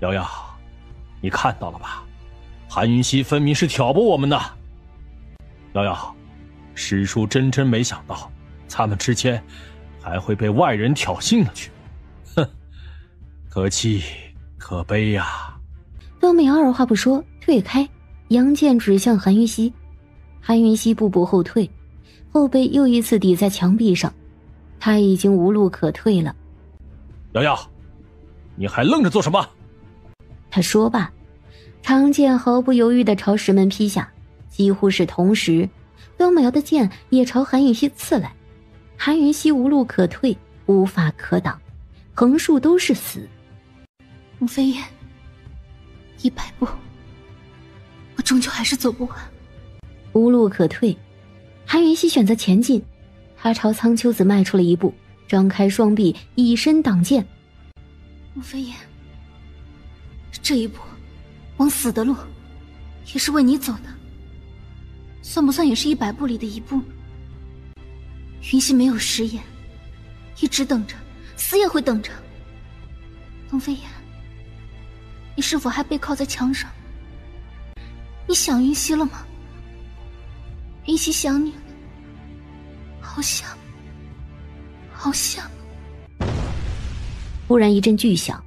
S3: 瑶瑶，你看到了吧？韩云溪分明是挑拨我们呢。瑶瑶，师叔真没想到咱们之间还会被外人挑衅了去。哼，可气可悲呀。
S4: 端木瑶二话不说退开，扬剑指向韩云溪。韩云溪步步后退，后背又一次抵在墙壁上，他已经无路可退了。
S3: 瑶瑶，你还愣着做什么？
S4: 他说罢，长剑毫不犹豫地朝石门劈下，几乎是同时，端木瑶的剑也朝韩云溪刺来。韩云溪无路可退，无法可挡，横竖都是死。
S1: 龙飞燕，100步，我终究还是走不完。
S4: 无路可退，韩云溪选择前进，他朝苍秋子迈出了一步，张开双臂以身挡剑。
S1: 龙飞燕，这一步往死的路也是为你走的，算不算也是100步里的一步？云溪没有食言，一直等着，死也会等着。龙飞燕，你是否还背靠在墙上？你想云溪了吗？云溪想你了，好想，好想。
S4: 忽然一阵巨响，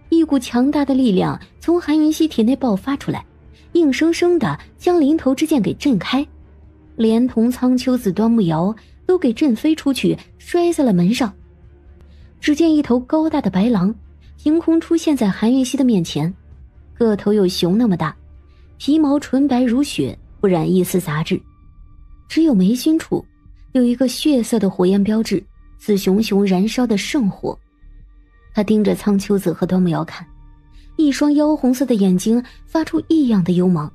S4: 一股强大的力量从韩云溪体内爆发出来，硬生生的将临头之剑给震开，连同苍秋子、端木瑶都给震飞出去，摔在了门上。只见一头高大的白狼凭空出现在韩云溪的面前，个头有熊那么大，皮毛纯白如雪，不染一丝杂质，只有眉心处有一个血色的火焰标志，似熊熊燃烧的圣火。他盯着苍秋子和端木瑶看，一双妖红色的眼睛发出异样的幽芒，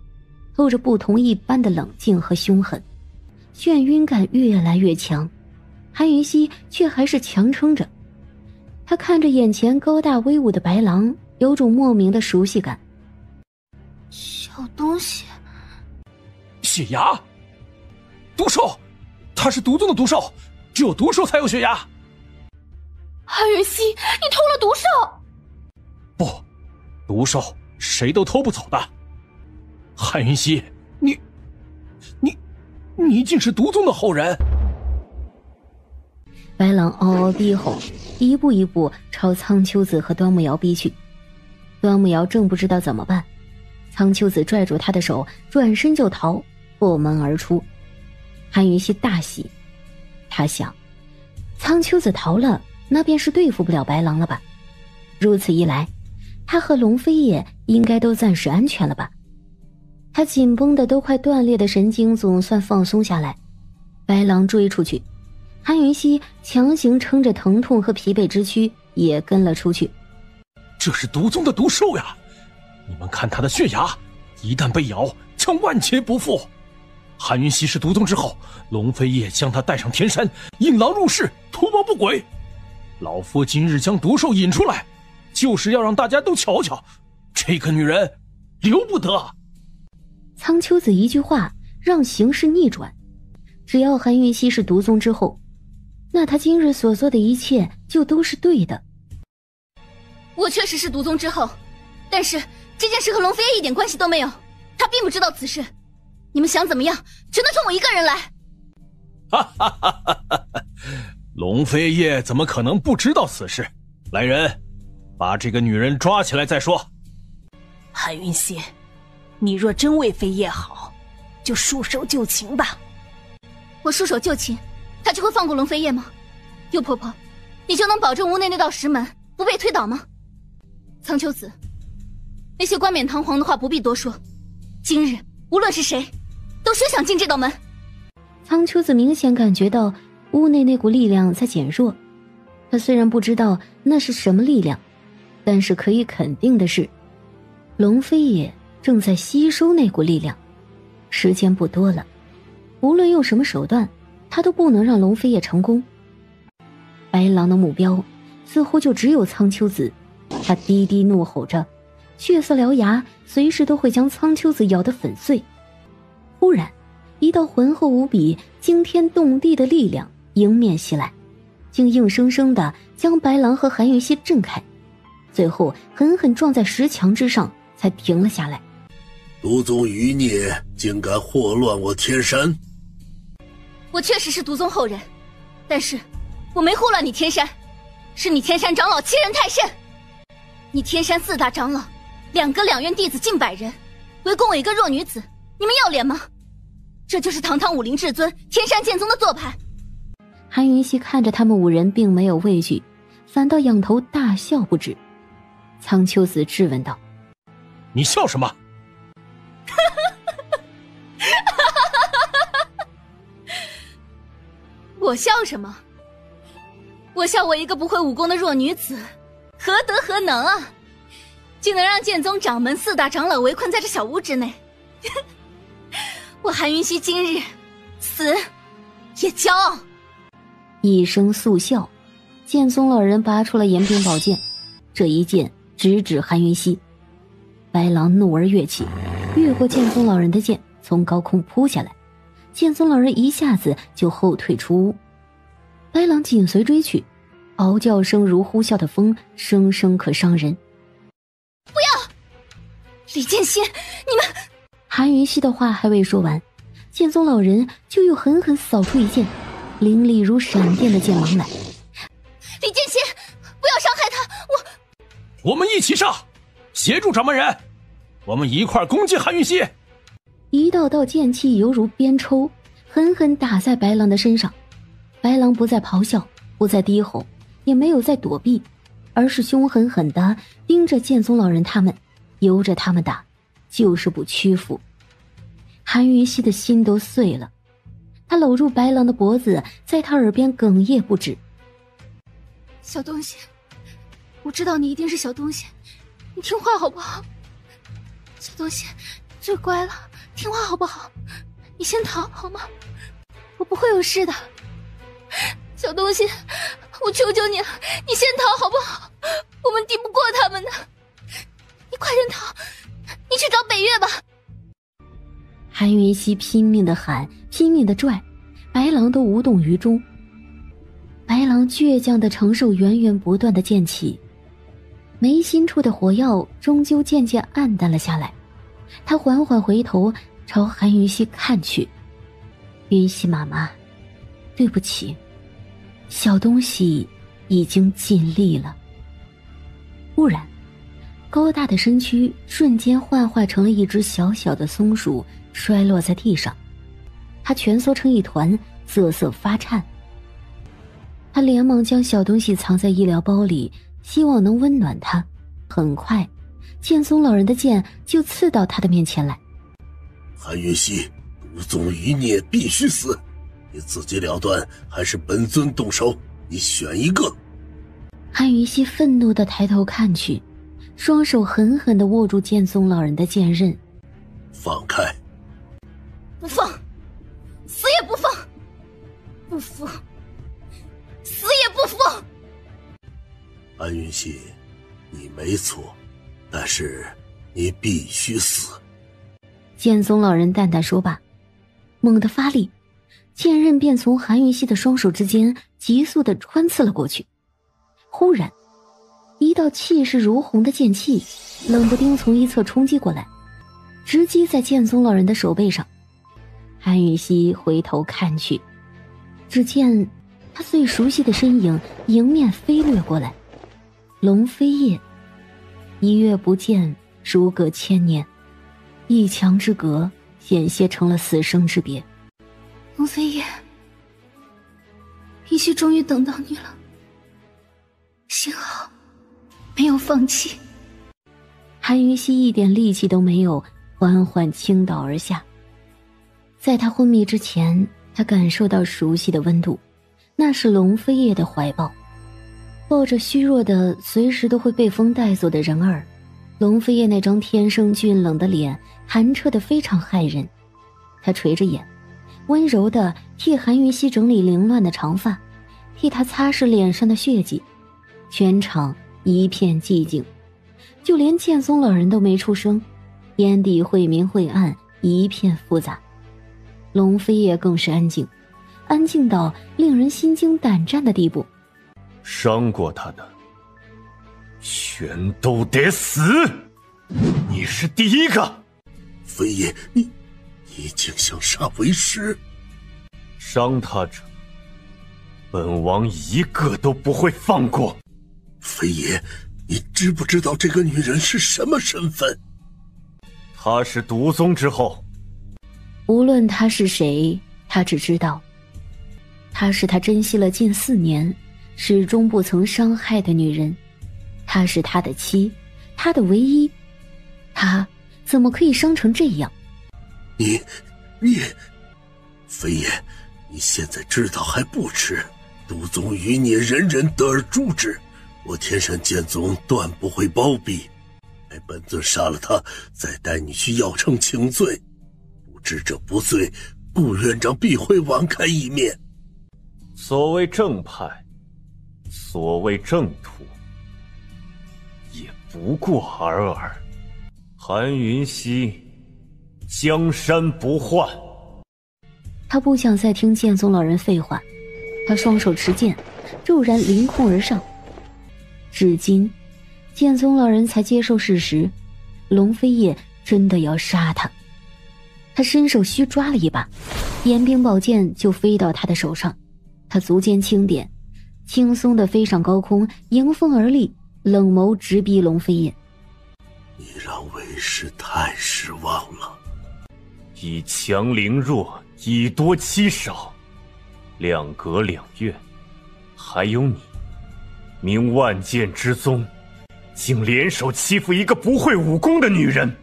S4: 透着不同一般的冷静和凶狠，眩晕感越来越强。韩云溪却还是强撑着，他看着眼前高大威武的白狼，有种莫名的熟悉感。
S1: 小东西，
S3: 血牙，毒兽，它是毒宗的毒兽，只有毒兽才有血牙。
S1: 韩云溪，你偷了毒兽！
S3: 不，毒兽谁都偷不走的。韩云溪，你竟是毒宗的后人！
S4: 白狼嗷嗷低吼，一步一步朝苍秋子和端木瑶逼去。端木瑶正不知道怎么办，苍秋子拽住他的手，转身就逃，破门而出。韩云溪大喜，他想，苍秋子逃了，那便是对付不了白狼了吧？如此一来，他和龙飞叶应该都暂时安全了吧？他紧绷的都快断裂的神经总算放松下来。白狼追出去，韩云溪强行撑着疼痛和疲惫之躯也跟了出去。
S3: 这是毒宗的毒兽呀！你们看他的血牙，一旦被咬，将万劫不复。韩云溪是毒宗之后，龙飞叶将他带上天山，引狼入室，图谋不轨。老夫今日将毒兽引出来，就是要让大家都瞧瞧，这个女人留不得。
S4: 苍秋子一句话让形势逆转，只要韩云溪是毒宗之后，那他今日所做的一切就都是对的。
S1: 我确实是毒宗之后，但是这件事和龙飞叶一点关系都没有，他并不知道此事。你们想怎么样，只能从我一个人来。
S3: 哈哈哈哈！龙飞叶怎么可能不知道此事？来人，把这个女人抓起来再说。
S2: 韩云溪，你若真为飞叶好，就束手就擒吧。
S1: 我束手就擒，他就会放过龙飞叶吗？右婆婆，你就能保证屋内那道石门不被推倒吗？苍秋子，那些冠冕堂皇的话不必多说，今日无论是谁，都休想进这道门。
S4: 苍秋子明显感觉到屋内那股力量在减弱。他虽然不知道那是什么力量，但是可以肯定的是，龙飞也正在吸收那股力量。时间不多了，无论用什么手段，他都不能让龙飞也成功。白狼的目标似乎就只有苍秋子，他低低怒吼着，血色獠牙随时都会将苍秋子咬得粉碎。忽然，一道浑厚无比、惊天动地的力量迎面袭来，竟硬生生地将白狼和韩云熙震开，最后狠狠撞在石墙之上，才停了下来。
S16: 独宗余孽，竟敢祸乱我天山！
S1: 我确实是独宗后人，但是我没祸乱你天山，是你天山长老欺人太甚。你天山4大长老，2个两院弟子近100人，围攻我一个弱女子，你们要脸吗？这就是堂堂武林至尊天山剑宗的做派。
S4: 韩云熙看着他们5人并没有畏惧，反倒仰头大笑不止。苍秋子质问道：
S3: 你笑什么？
S1: 我笑什么？我笑我一个不会武功的弱女子，何德何能啊，竟能让剑宗掌门4大长老围困在这小屋之内。我韩云熙今日死也骄傲。
S4: 一声肃笑，剑宗老人拔出了延平宝剑，这一剑直指韩云熙。白狼怒而跃起，越过剑宗老人的剑，从高空扑下来。剑宗老人一下子就后退出屋，白狼紧随追去，嗷叫声如呼啸的风，声声可伤人。
S1: 不要！李剑心，你们……
S4: 韩云熙的话还未说完，剑宗老人就又狠狠扫出一剑，凌厉如闪电的剑芒来。
S1: 李剑心，不要伤害他！
S3: 我们一起上，协助掌门人，我们一块攻击韩云熙。
S4: 一道道剑气犹如鞭抽，狠狠打在白狼的身上。白狼不再咆哮，不再低吼，也没有再躲避，而是凶狠狠地盯着剑宗老人他们，由着他们打，就是不屈服。韩云熙的心都碎了，他搂住白狼的脖子，在他耳边哽咽不止。
S1: 小东西，我知道你一定是小东西，你听话好不好？小东西，最乖了，听话好不好？你先逃好吗？我不会有事的。小东西，我求求你了，你先逃好不好？我们敌不过他们的。你快点逃，你去找北岳吧。
S4: 韩云熙拼命地喊，拼命地拽，白狼都无动于衷。白狼倔强地承受源源不断的剑气，眉心处的火药终究渐渐暗淡了下来。他缓缓回头朝韩云熙看去。云熙妈妈，对不起，小东西已经尽力了。忽然，高大的身躯瞬间幻化成了一只小小的松鼠，摔落在地上。它蜷缩成一团，瑟瑟发颤。他连忙将小东西藏在医疗包里，希望能温暖它。很快，剑宗老人的剑就刺到他的面前来。
S16: 韩云熙，独宗余孽必须死，你自己了断，还是本尊动手？你选一个。
S4: 韩云熙愤怒地抬头看去，双手狠狠地握住剑宗老人的剑刃。
S16: 放开！
S1: 不放，死也不放！不服，死也不服！
S16: 韩云熙，你没错，但是你必须死。
S4: 剑宗老人淡淡说罢，猛地发力，剑刃便从韩云熙的双手之间急速地穿刺了过去。忽然，一道气势如虹的剑气冷不丁从一侧冲击过来，直击在剑宗老人的手背上。韩云熙回头看去，只见他最熟悉的身影迎面飞掠过来。龙飞叶，一月不见，如隔千年，一墙之隔，险些成了死生之别。
S1: 龙飞叶，云溪终于等到你了，幸好没有放弃。
S4: 韩云熙一点力气都没有，缓缓倾倒而下。在他昏迷之前，他感受到熟悉的温度，那是龙飞叶的怀抱。抱着虚弱的随时都会被风带走的人儿，龙飞叶那张天生俊冷的脸寒彻得非常骇人。他垂着眼，温柔地替韩云溪整理凌乱的长发，替他擦拭脸上的血迹。全场一片寂静，就连剑宗老人都没出声，眼底晦明晦暗，一片复杂。龙飞叶更是安静，安静到令人心惊胆战的地步。
S14: 伤过他的全都得死，你是第一个。
S16: 飞爷，你竟想杀为师，
S14: 伤他者本王一个都不会放过。
S16: 飞爷，你知不知道这个女人是什么身份？
S14: 她是毒宗之后。
S4: 无论她是谁，他只知道她是他珍惜了近4年始终不曾伤害的女人，她是他的妻，他的唯一，他怎么可以伤成这样？
S16: 你，飞爷，你现在知道还不迟。毒宗余孽，人人得而诛之。我天山剑宗断不会包庇。待本尊杀了他，再带你去药城请罪。不知者不罪，顾院长必会网开一面。
S14: 所谓正派，所谓正途，也不过尔尔。韩云溪，江山不换。
S4: 他不想再听剑宗老人废话，他双手持剑，骤然凌空而上。至今，剑宗老人才接受事实，龙飞叶真的要杀他。他伸手虚抓了一把，炎冰宝剑就飞到他的手上。他足尖轻点，轻松地飞上高空，迎风而立，冷眸直逼龙飞叶。
S16: 你让为师太失望了。
S14: 以强凌弱，以多欺少，两阁两院，还有你，名万剑之宗，竟联手欺负一个不会武功的女人。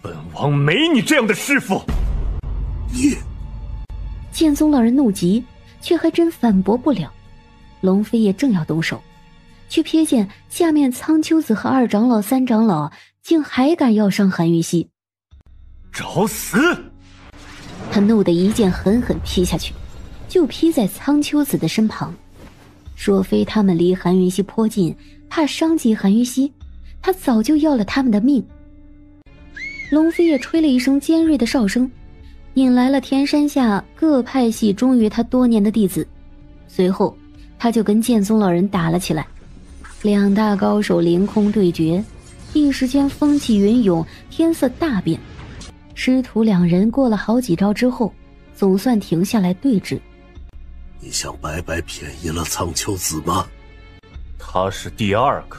S14: 本王没你这样的师傅。
S16: 你！
S4: 剑宗老人怒极，却还真反驳不了。龙飞叶正要动手，却瞥见下面苍秋子和2长老、3长老竟还敢要伤韩云溪。
S14: 找死！
S4: 他怒得一剑狠狠劈下去，就劈在苍秋子的身旁。若非他们离韩云溪颇近，怕伤及韩云溪，他早就要了他们的命。龙飞叶吹了一声尖锐的哨声，引来了田山下各派系忠于他多年的弟子。随后他就跟剑宗老人打了起来，2大高手凌空对决，一时间风起云涌，天色大变。师徒2人过了好几招之后，总算停下来对峙。
S16: 你想白白便宜了苍秋子吗？
S14: 他是第2个。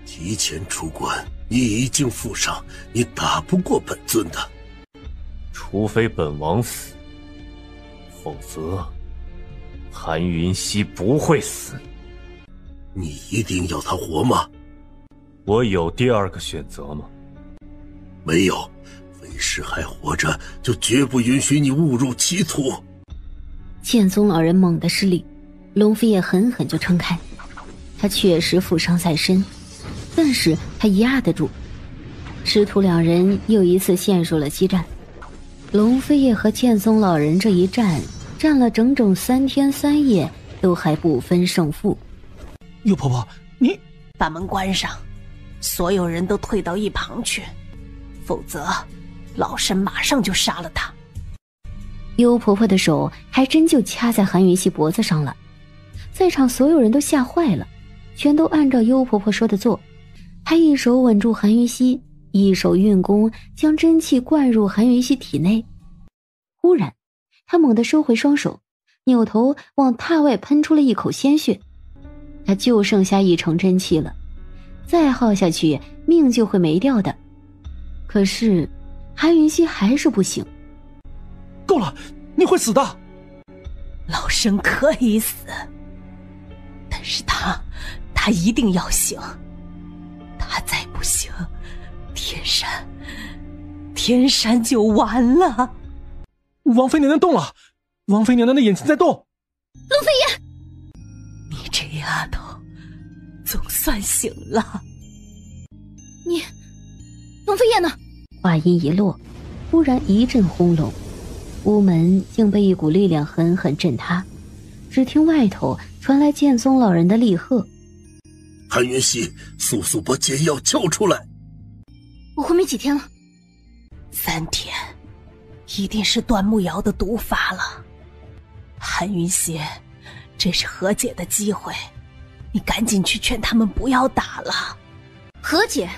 S16: 提前出关，你已经负伤，你打不过本尊的。
S14: 除非本王死，否则韩云溪不会死。
S16: 你一定要他活吗？
S14: 我有第2个选择吗？
S16: 没有，为师还活着，就绝不允许你误入歧途。
S4: 剑宗老人猛地施力，龙飞叶狠狠就撑开。他确实负伤在身，但是他压得住。师徒2人又一次陷入了激战。龙飞叶和剑宗老人这一战，战了整整3天3夜，都还不分胜负。
S2: 尤婆婆，你把门关上，所有人都退到一旁去，否则老身马上就杀了他。
S4: 尤婆婆的手还真就掐在韩云溪脖子上了，在场所有人都吓坏了，全都按照尤婆婆说的做。她一手稳住韩云溪，一手运功将真气灌入韩云溪体内。忽然她猛地收回双手，扭头往榻外喷出了一口鲜血。她就剩下1成真气了，再耗下去命就会没掉的。可是韩云溪还是不行。
S10: 够了，你会死的。
S2: 老身可以死，但是他一定要醒。他再不醒，天山就完了。
S10: 王妃娘娘动了，王妃娘娘的眼睛在动。
S1: 龙飞燕，
S2: 你这丫头总算醒了。
S1: 你，龙飞燕呢？
S4: 话音一落，忽然一阵轰隆，屋门竟被一股力量狠狠震塌。只听外头传来剑宗老人的厉喝：
S16: 韩云溪，速速把解药交出来！
S1: 我昏迷几天了
S2: ？3天，一定是段慕瑶的毒发了。韩云溪，这是和解的机会，你赶紧去劝他们不要打了。
S1: 和解？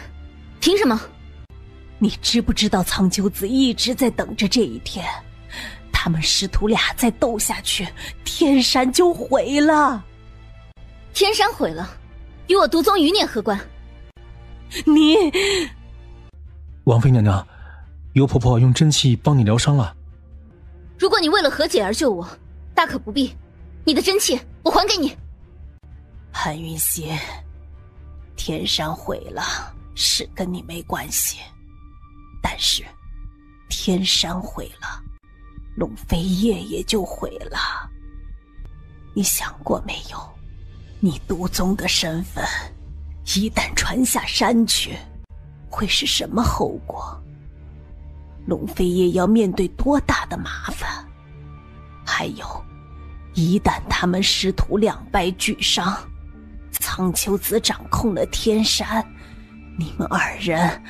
S1: 凭什么？
S2: 你知不知道苍秋子一直在等着这一天？他们师徒俩再斗下去，天山就毁了。
S1: 天山毁了，与我独宗余孽何关？
S2: 你，
S10: 王妃娘娘，尤婆婆用真气帮你疗伤了。
S1: 如果你为了和解而救我，大可不必。你的真气我还给你。
S2: 韩云溪，天山毁了是跟你没关系，但是天山毁了，龙飞夜也就毁了。你想过没有，你独宗的身份一旦传下山去，会是什么后果？龙飞夜要面对多大的麻烦？还有，一旦他们师徒两败俱伤，苍秋子掌控了天山，你们二人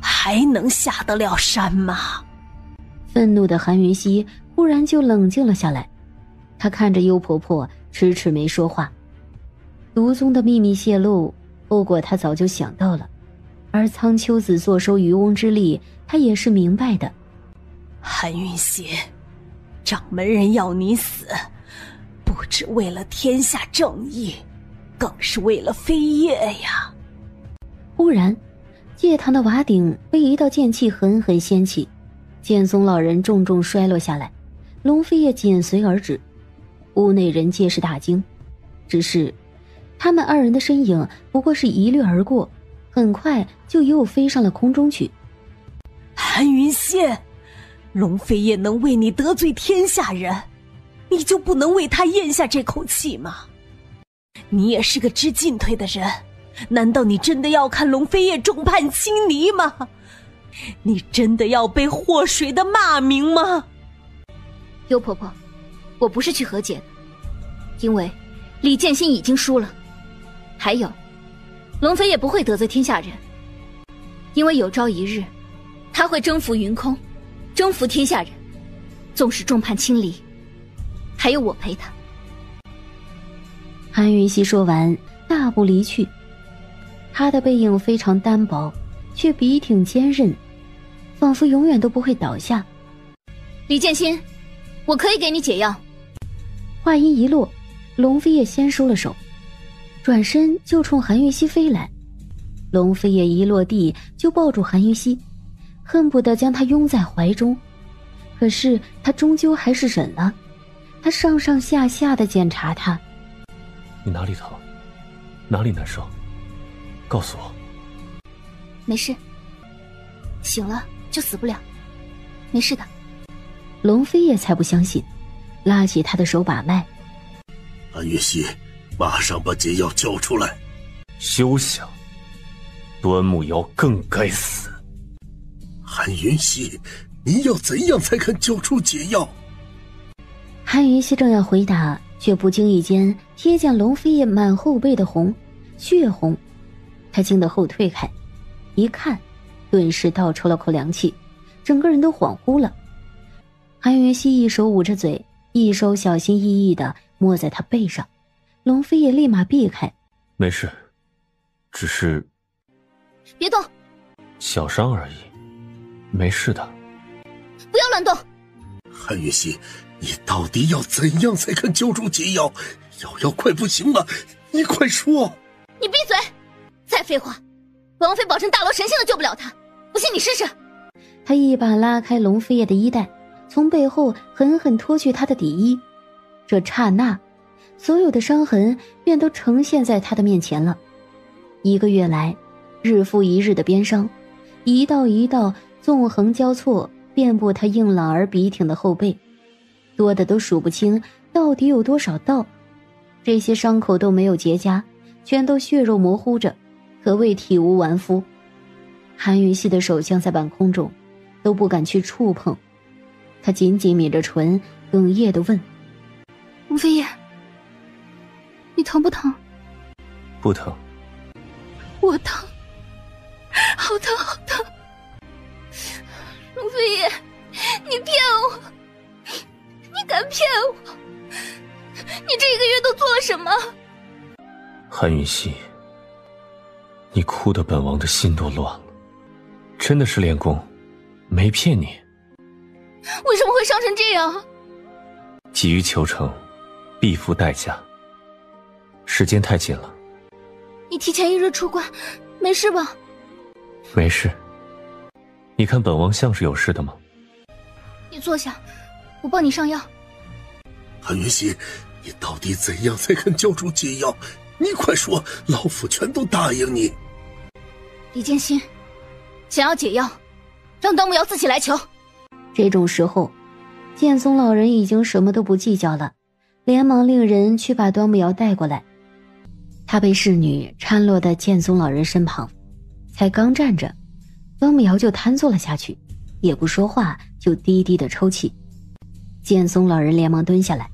S2: 还能下得了山吗？
S4: 愤怒的韩云溪忽然就冷静了下来，她看着幽婆婆，迟迟没说话。毒宗的秘密泄露，后果她早就想到了，而苍秋子坐收渔翁之利，她也是明白的。
S2: 韩云溪，掌门人要你死，不只为了天下正义，更是为了飞叶呀。
S4: 忽然，戒堂的瓦顶被一道剑气狠狠掀起，剑宗老人重重摔落下来，龙飞叶紧随而至。屋内人皆是大惊，只是他们二人的身影不过是一掠而过，很快就又飞上了空中去。
S2: 韩云溪，龙飞叶能为你得罪天下人，你就不能为他咽下这口气吗？你也是个知进退的人，难道你真的要看龙飞叶众叛亲离吗？你真的要被祸水的骂名吗？
S1: 幽婆婆，我不是去和解的，因为李建新已经输了。还有，龙飞也不会得罪天下人，因为有朝一日他会征服云空，征服天下人，纵使众叛亲离，还有我陪他。
S4: 韩云溪说完，大步离去。他的背影非常单薄，却笔挺坚韧，仿佛永远都不会倒下。
S1: 李建新，我可以给你解药。
S4: 话音一落，龙飞叶先收了手，转身就冲韩云溪飞来。龙飞叶一落地就抱住韩云溪，恨不得将他拥在怀中。可是他终究还是忍了，他上上下下的检查他。
S8: 你哪里疼？哪里难受？告诉我。
S1: 没事，醒了就死不了，没事的。
S4: 龙飞叶才不相信，拉起他的手把脉。
S16: 韩云溪，马上把解药交出来。
S14: 休想！端木瑶更该死。
S16: 韩云溪，你要怎样才肯交出解药？
S4: 韩云溪正要回答，却不经意间瞥见龙飞叶满后背的红，血红，他惊得后退开，一看，顿时倒抽了口凉气，整个人都恍惚了。韩云溪一手捂着嘴，一手小心翼翼地摸在他背上，龙飞叶立马避开。
S14: 没事，只是
S1: 别动，
S14: 小伤而已，没事的。
S1: 不要乱动。
S16: 韩云溪，你到底要怎样才肯交出解药？瑶瑶快不行了，你快说。
S1: 你闭嘴！再废话，王妃保证大罗神仙都救不了他，不信你试试。
S4: 他一把拉开龙飞叶的衣带，从背后狠狠脱去他的底衣。这刹那，所有的伤痕便都呈现在他的面前了。1个月来，日复一日的鞭伤，一道一道纵横交错，遍布他硬朗而笔挺的后背，多的都数不清到底有多少道。这些伤口都没有结痂，全都血肉模糊着，可谓体无完肤。韩云熙的手降在半空中，都不敢去触碰。他紧紧抿着唇，哽咽地问：
S1: 龙飞叶，你疼不疼？
S8: 不疼。
S1: 我疼，好疼好疼。龙飞叶，你骗我，你敢骗我？你这一个月都做了什么？
S8: 韩云熙，你哭得本王的心都乱了。真的是练功，没骗你。
S1: 为什么会伤成这样？
S8: 急于求成，必付代价。时间太紧了。
S1: 你提前1日出关，没事吧？
S8: 没事。你看本王像是有事的吗？
S1: 你坐下，我帮你上药。
S16: 韩云熙，你到底怎样才肯交出解药？你快说，老夫全都答应你。
S1: 李建新想要解药，让端木瑶自己来求。
S4: 这种时候，剑松老人已经什么都不计较了，连忙令人去把端木瑶带过来。他被侍女搀落在剑松老人身旁，才刚站着，端木瑶就瘫坐了下去，也不说话，就低低的抽泣。剑松老人连忙蹲下来，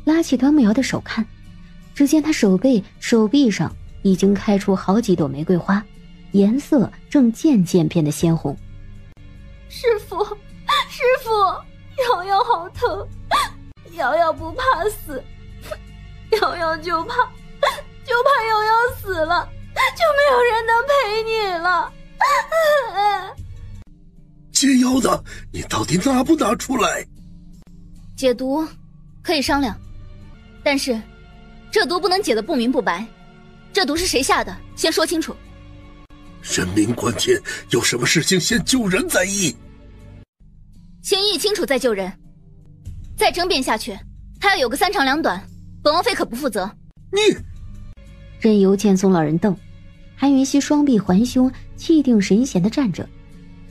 S4: 拉起端木瑶的手看，只见他手背、手臂上已经开出好几朵玫瑰花，颜色正渐渐变得鲜红。
S12: 师父，瑶瑶好疼，瑶瑶不怕死，瑶瑶就怕瑶瑶死了，就没有人能陪你了。
S16: 解药呢？你到底拿不拿出来？
S1: 解毒可以商量，但是这毒不能解得不明不白。这毒是谁下的？先说清楚。
S16: 人命关天，有什么事情先救人再议。
S1: 先议清楚再救人，再争辩下去，他要有个3长2短，本王妃可不负责。
S16: 你
S4: 任由剑松老人瞪，韩云熙双臂环胸，气定神闲地站着，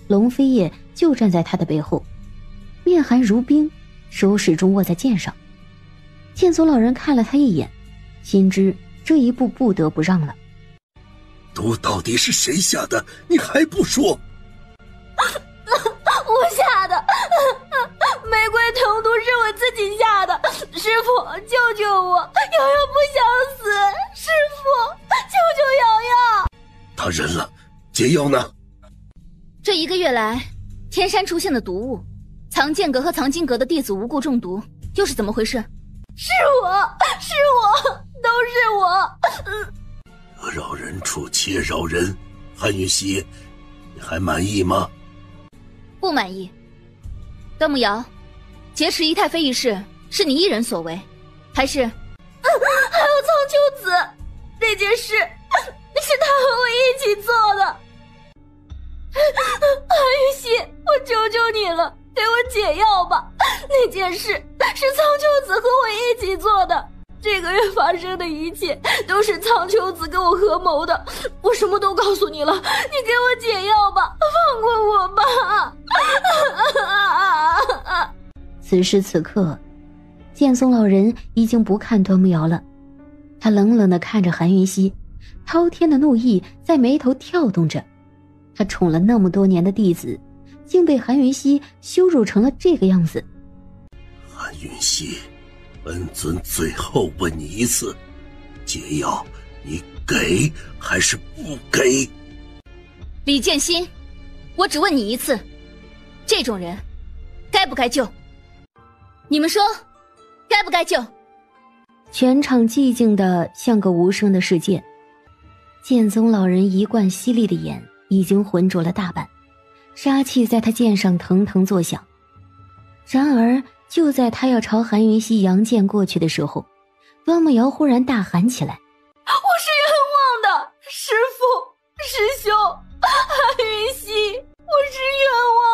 S4: 龙飞叶就站在他的背后，面寒如冰，手始终握在剑上。剑松老人看了他一眼，心知这一步不得不让了。
S16: 毒到底是谁下的？你还不说？
S12: 我下的，玫瑰藤毒是我自己下的。师父，救救我！瑶瑶不想死，师父，救救瑶瑶！
S16: 他忍了，解药呢？
S1: 这1个月来，天山出现的毒物，藏剑阁和藏经阁的弟子无故中毒，又是怎么回事？
S12: 是我，都是我。
S16: 饶人处且饶人，韩云熙，你还满意吗？
S1: 不满意。端木瑶，劫持姨太妃一事是你一人所为，还是？
S12: 还有苍秋子，那件事是他和我一起做的。韩云熙，我求求你了，给我解药吧。那件事是苍秋子和我一起做的。这个月发生的一切都是苍秋子跟我合谋的，我什么都告诉你了，你给我解药吧，放过我吧。
S4: 此时此刻，剑松老人已经不看端木瑶了，他冷冷地看着韩云熙，滔天的怒意在眉头跳动着。他宠了那么多年的弟子，竟被韩云熙羞辱成了这个样子。
S16: 韩云熙，本尊最后问你一次，解药你给还是不给？
S1: 李建新，我只问你一次，这种人该不该救？你们说该不该救？
S4: 全场寂静的像个无声的世界。剑宗老人一贯犀利的眼已经浑浊了大半，杀气在他剑上腾腾作响。然而就在他要朝韩云熙扬剑过去的时候，端木瑶忽然大喊起来：
S12: 我是冤枉的，师父、师兄，韩云熙，我是冤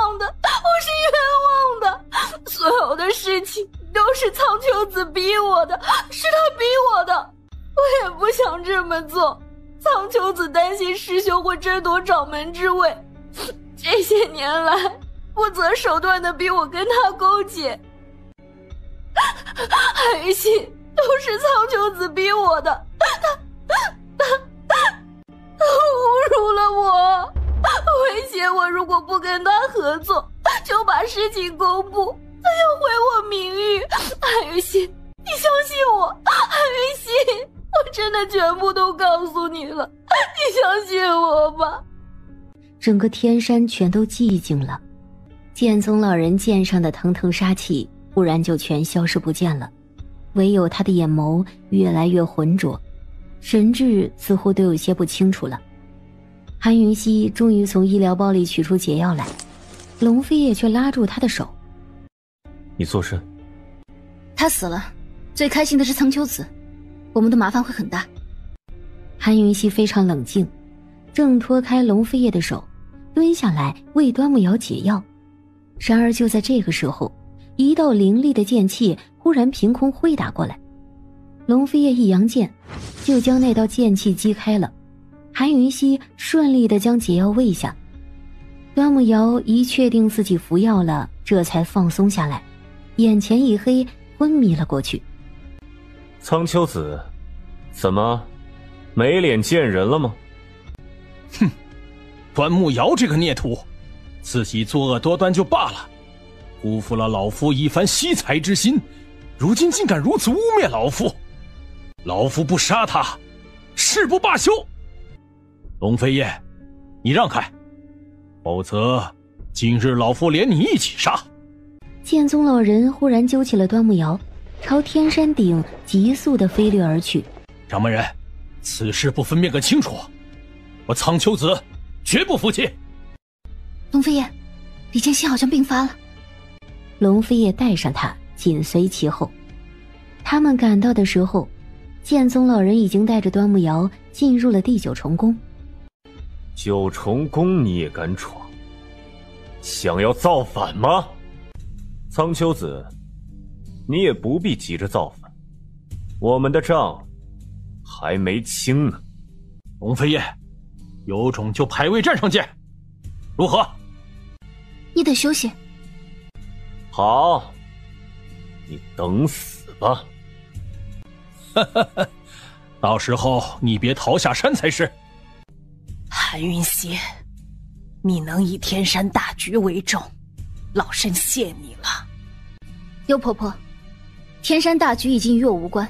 S12: 枉的，我是冤枉的，所有的事情都是苍秋子逼我的，是他逼我的，我也不想这么做。苍秋子担心师兄会争夺掌门之位，这些年来不择手段的逼我跟他勾结。韩云熙，都是苍秋子逼我的，他侮辱了我，威胁我如果不跟他合作，就把事情公布，他要毁我名誉。韩云熙，你相信我，韩云熙，我真的全部都告诉你了，你相信我吧。
S4: 整个天山全都寂静了，剑宗老人剑上的腾腾杀气忽然就全消失不见了，唯有他的眼眸越来越浑浊，神志似乎都有些不清楚了。韩云熙终于从医疗包里取出解药来，龙飞叶却拉住他的手。
S14: 你做甚？
S1: 他死了，最开心的是苍秋子，我们的麻烦会很大。
S4: 韩云熙非常冷静，挣脱开龙飞叶的手，蹲下来为端木瑶解药。然而就在这个时候，一道凌厉的剑气忽然凭空挥打过来，龙飞叶一扬剑，就将那道剑气击开了。韩云熙顺利地将解药喂下，端木瑶一确定自己服药了，这才放松下来，眼前一黑，昏迷了过去。
S14: 苍秋子，怎么没脸见人了吗？
S3: 哼，端木瑶这个孽徒，自己作恶多端就罢了，辜负了老夫一番惜才之心，如今竟敢如此污蔑老夫，老夫不杀他，誓不罢休。龙飞叶，你让开，否则今日老夫连你一起杀。
S4: 剑宗老人忽然揪起了端木瑶，朝天山顶急速地飞掠而去。
S3: 掌门人，此事不分辨个清楚，我苍秋子绝不服气。
S1: 龙飞叶，李剑心好像病发了。
S4: 龙飞叶带上他紧随其后。他们赶到的时候，剑宗老人已经带着端木瑶进入了第九重宫。
S14: 九重宫你也敢闯？想要造反吗？苍秋子，你也不必急着造反，我们的账还没清呢。
S3: 龙飞叶，有种就排位战上见，如何？
S1: 你得休息。
S14: 好，你等死吧。
S3: 到时候你别逃下山才是。
S2: 韩云熙，你能以天山大局为重，老身谢你了。
S1: 幽婆婆，天山大局已经与我无关，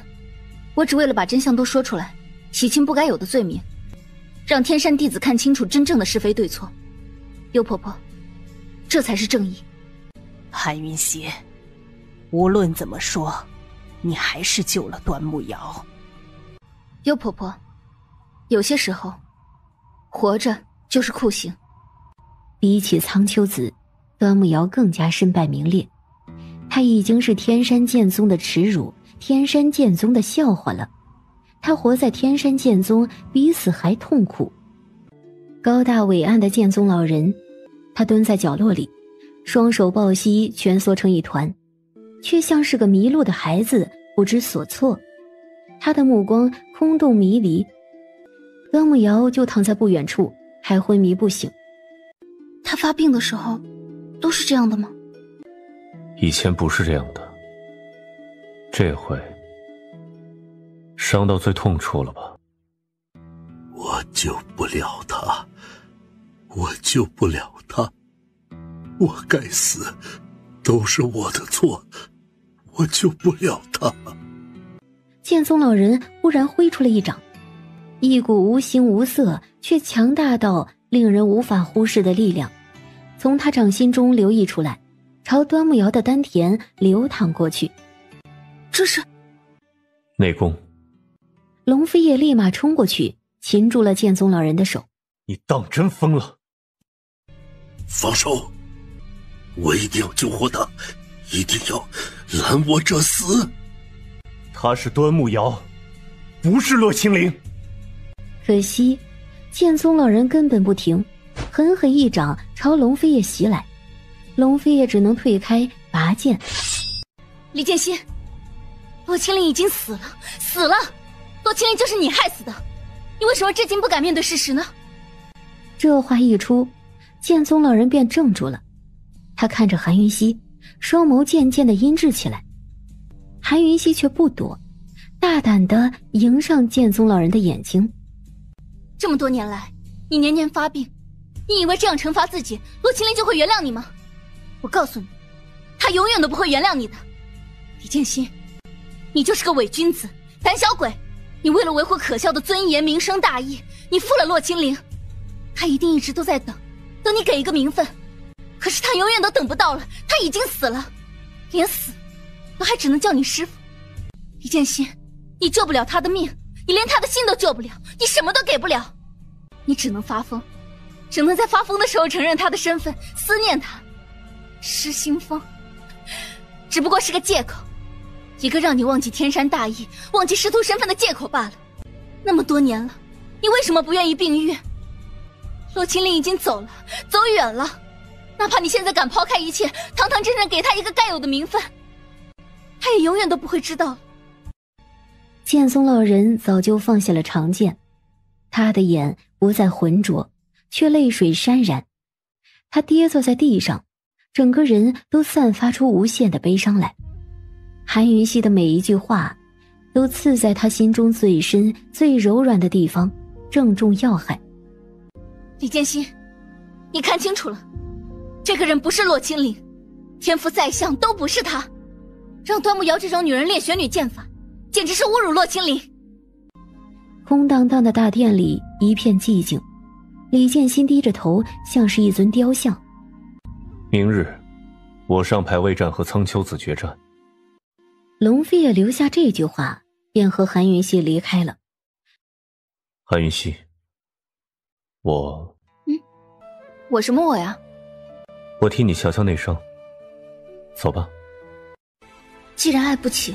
S1: 我只为了把真相都说出来，洗清不该有的罪名，让天山弟子看清楚真正的是非对错。幽婆婆，这才是正义。
S2: 韩云熙，无论怎么说，你还是救了端木瑶。
S1: 幽婆婆，有些时候活着就是酷刑。
S4: 比起苍秋子，端木瑶更加身败名裂，他已经是天山剑宗的耻辱，天山剑宗的笑话了。他活在天山剑宗比死还痛苦。高大伟岸的剑宗老人，他蹲在角落里，双手抱膝蜷缩成一团，却像是个迷路的孩子，不知所措。他的目光空洞迷离。端木瑶就躺在不远处，还昏迷不醒。
S1: 他发病的时候都是这样的吗？
S14: 以前不是这样的，这回伤到最痛处了吧？
S16: 我救不了他，我救不了他，我该死，都是我的错，我救不了他。
S4: 剑宗老人忽然挥出了一掌，一股无形无色却强大到令人无法忽视的力量从他掌心中流溢出来，朝端木瑶的丹田流淌过去。
S1: 这是
S14: 内功。
S4: 龙飞叶立马冲过去，擒住了剑宗老人的手。
S14: 你当真疯了？
S16: 放手！我一定要救活他，一定要拦我者死。
S14: 他是端木瑶，不是乐清灵。
S4: 可惜剑宗老人根本不停，狠狠一掌朝龙飞叶袭来。龙飞叶只能退开拔剑。
S1: 李剑心，洛清灵已经死了，死了！洛清灵就是你害死的，你为什么至今不敢面对事实呢？
S4: 这话一出，剑宗老人便怔住了。他看着韩云溪，双眸渐渐地阴鸷起来。韩云溪却不躲，大胆地迎上剑宗老人的眼睛。
S1: 这么多年来，你年年发病，你以为这样惩罚自己，洛清灵就会原谅你吗？我告诉你，他永远都不会原谅你的。李建新，你就是个伪君子，胆小鬼！你为了维护可笑的尊严、名声大义，你负了洛清灵。他一定一直都在等你给一个名分，可是他永远都等不到了，他已经死了，连死都还只能叫你师父。李建新，你救不了他的命，你连他的心都救不了，你什么都给不了，你只能发疯，只能在发疯的时候承认他的身份，思念他。失心疯只不过是个借口，一个让你忘记天山大义、忘记师徒身份的借口罢了。那么多年了，你为什么不愿意病愈？洛清灵已经走了，走远了，哪怕你现在敢抛开一切，堂堂正正给他一个该有的名分，他也永远都不会知道了。
S4: 剑宗老人早就放下了长剑，他的眼不再浑浊，却泪水潸然。他跌坐在地上，整个人都散发出无限的悲伤来。韩云溪的每一句话都刺在他心中最深最柔软的地方，正中要害。
S1: 李建新，你看清楚了，这个人不是洛清灵，天赋再像都不是他。让端木瑶这种女人练玄女剑法，简直是侮辱洛清灵。
S4: 空荡荡的大殿里一片寂静，李建新低着头，像是一尊雕像。
S14: 明日我上排位战和苍丘子决战。
S4: 龙飞也留下这句话，便和韩云溪离开了。
S14: 韩云溪，
S1: 我什么我呀？
S14: 我替你瞧瞧内伤。走吧。
S1: 既然爱不起，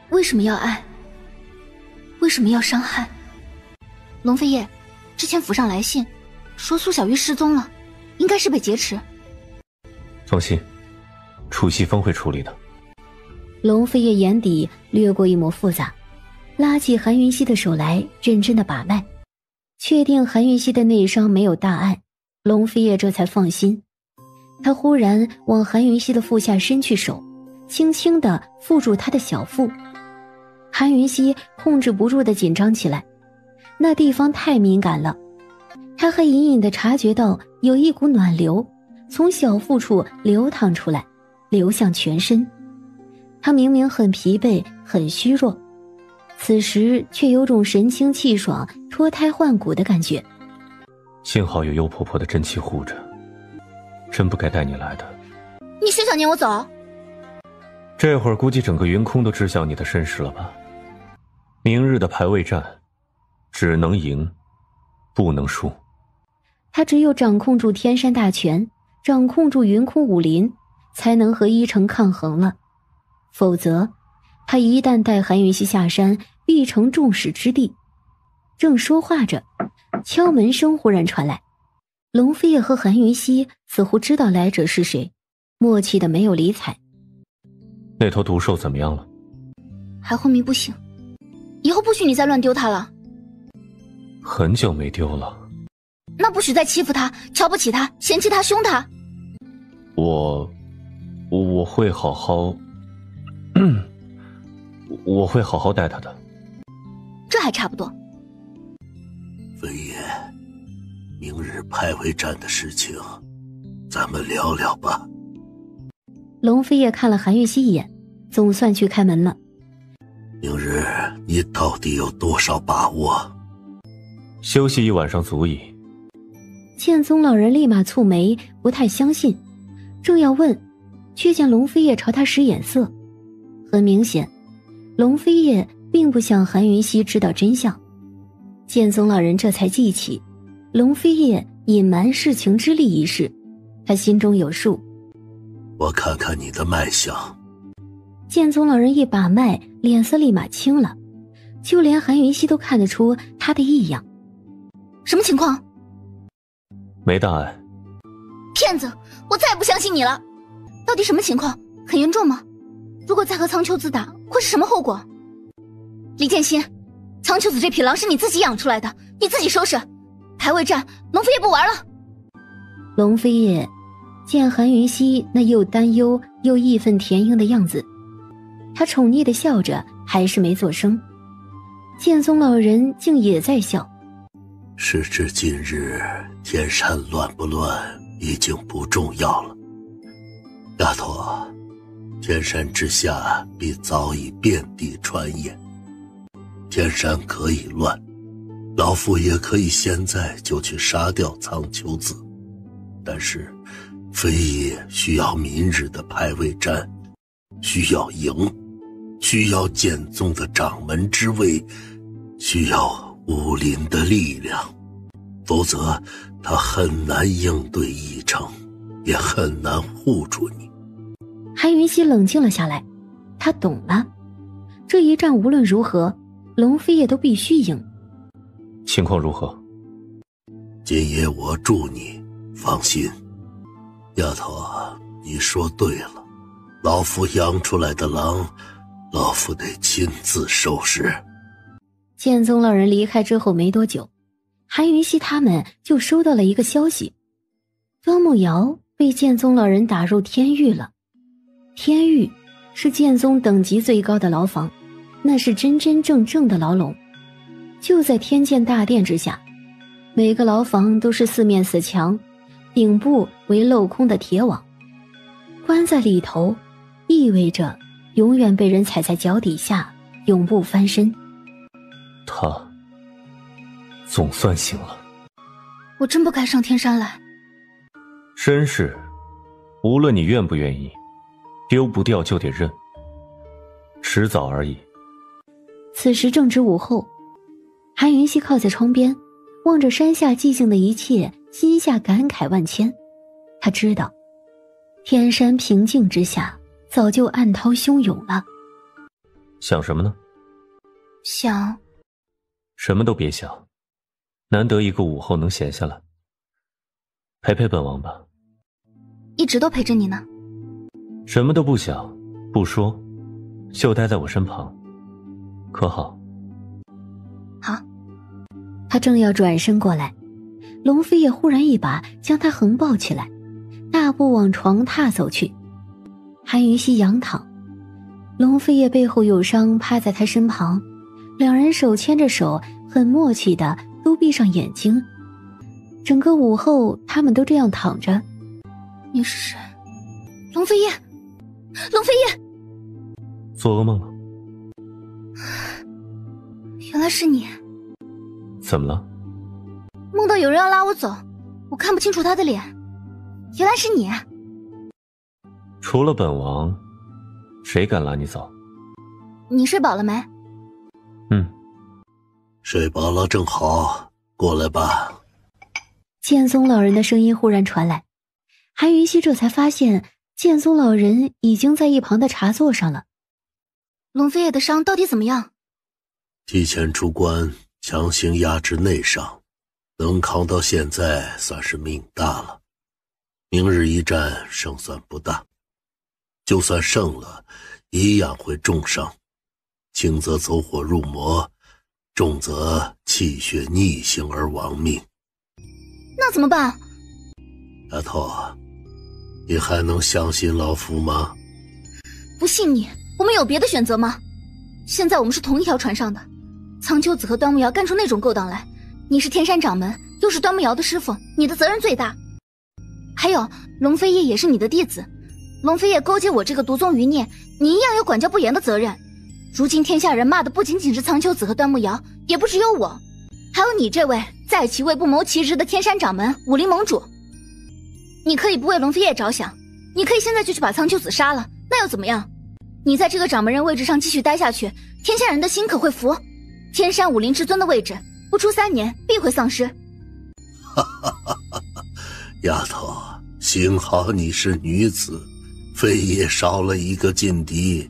S1: 为什么要爱？为什么要伤害？龙飞叶，之前府上来信说苏小玉失踪了，应该是被劫持。
S14: 放心，楚西风会处理的。
S4: 龙飞叶眼底掠过一抹复杂，拉起韩云溪的手来，认真的把脉，确定韩云溪的内伤没有大碍，龙飞叶这才放心。他忽然往韩云溪的腹下伸去手，轻轻地缚住他的小腹。韩云溪控制不住地紧张起来，那地方太敏感了。他还隐隐地察觉到有一股暖流从小腹处流淌出来，流向全身。他明明很疲惫很虚弱，此时却有种神清气爽脱胎换骨的感觉。
S14: 幸好有幽婆婆的真气护着，真不该带你来的。
S1: 你休想撵我走。
S14: 这会儿估计整个云空都知晓你的身世了吧？明日的排位战只能赢不能输。
S4: 他只有掌控住天山大权，掌控住云空武林，才能和一城抗衡了。否则他一旦带韩云溪下山，必成众矢之的。正说话着，敲门声忽然传来。龙飞叶和韩云溪似乎知道来者是谁，默契的没有理睬。
S14: 那头毒兽怎么样了？
S1: 还昏迷不醒，以后不许你再乱丢它了。
S14: 很久没丢了。
S1: 那不许再欺负他，瞧不起他，嫌弃他，凶他。
S14: 我会好好我会好好待他的。
S1: 这还差不多。
S16: 飞叶，明日排位战的事情咱们聊聊吧。
S4: 龙飞叶看了韩玉溪一眼，总算去开门了。
S16: 明日你到底有多少把握？
S14: 休息一晚上足矣。
S4: 剑宗老人立马蹙眉，不太相信，正要问，却见龙飞叶朝他使眼色。很明显，龙飞叶并不想韩云溪知道真相。剑宗老人这才记起龙飞叶隐瞒事情之力一事，他心中有数。
S16: 我看看你的脉象。
S4: 剑宗老人一把脉，脸色立马青了，就连韩云溪都看得出他的异样。
S1: 什么情况？
S14: 没大碍。
S1: 骗子，我再也不相信你了。到底什么情况？很严重吗？如果再和苍丘子打，会是什么后果？李剑心，苍丘子这匹狼是你自己养出来的，你自己收拾。排位战，龙飞叶不玩了。
S4: 龙飞叶见韩云熙那又担忧又义愤填膺的样子，他宠溺地笑着，还是没作声。剑宗老人竟也在笑。
S16: 时至今日，天山乱不乱已经不重要了。丫头，天山之下必早已遍地传言，天山可以乱，老夫也可以现在就去杀掉苍丘子，但是非也需要明日的排位战，需要赢，需要剑宗的掌门之位，需要武林的力量，否则他很难应对一城，也很难护住你。
S4: 韩云熙冷静了下来，他懂了，这一战无论如何，龙飞叶都必须赢。
S14: 情况如何？
S16: 今夜我助你，放心。丫头，你说对了，老夫养出来的狼，老夫得亲自收拾。
S4: 剑宗老人离开之后没多久，韩云熙他们就收到了一个消息，端木瑶被剑宗老人打入天狱了。天狱是剑宗等级最高的牢房，那是真真正正的牢笼，就在天剑大殿之下，每个牢房都是四面死墙，顶部为镂空的铁网，关在里头意味着永远被人踩在脚底下，永不翻身。
S14: 他总算醒了。
S1: 我真不该上天山来。
S14: 身世无论你愿不愿意，丢不掉就得认，迟早而已。
S4: 此时正值午后，韩云熙靠在窗边，望着山下寂静的一切，心下感慨万千。他知道天山平静之下早就暗涛汹涌了。
S14: 想什么呢？
S1: 想
S14: 什么都别想，难得一个午后能闲下来，陪陪本王吧。
S1: 一直都陪着你呢。
S14: 什么都不想不说，就待在我身旁，可好？
S1: 好。
S4: 他正要转身过来，龙飞也忽然一把将他横抱起来，大步往床榻走去。韩云熙仰躺，龙飞叶背后有伤，趴在他身旁，两人手牵着手，很默契的都闭上眼睛。整个午后他们都这样躺着。
S1: 你是谁？龙飞叶，龙飞叶！
S14: 做噩梦了？
S1: 原来是你。
S14: 怎么了？
S1: 梦到有人要拉我走，我看不清楚他的脸，原来是你。
S14: 除了本王，谁敢拉你走？
S1: 你睡饱了没？
S16: 睡饱了正好，过来吧。
S4: 剑宗老人的声音忽然传来，韩云熙这才发现剑宗老人已经在一旁的茶座上了。
S1: 龙飞叶的伤到底怎么样？
S16: 提前出关，强行压制内伤，能扛到现在算是命大了。明日一战胜算不大，就算胜了一样会重伤，轻则走火入魔，重则气血逆行而亡命。
S1: 那怎么办？
S16: 丫头，你还能相信老夫吗？
S1: 不信你，我们有别的选择吗？现在我们是同一条船上的，苍丘子和端木瑶干出那种勾当来，你是天山掌门，又是端木瑶的师傅，你的责任最大。还有龙飞叶也是你的弟子，龙飞叶勾结我这个毒宗余孽，你一样有管教不严的责任。如今天下人骂的不仅仅是苍丘子和端木瑶，也不只有我，还有你这位在其位不谋其职的天山掌门武林盟主。你可以不为龙飞叶着想，你可以现在就去把苍丘子杀了，那又怎么样？你在这个掌门人位置上继续待下去，天下人的心可会服？天山武林至尊的位置，不出3年必会丧失。
S16: 丫头，幸好你是女子，非也少了一个劲敌。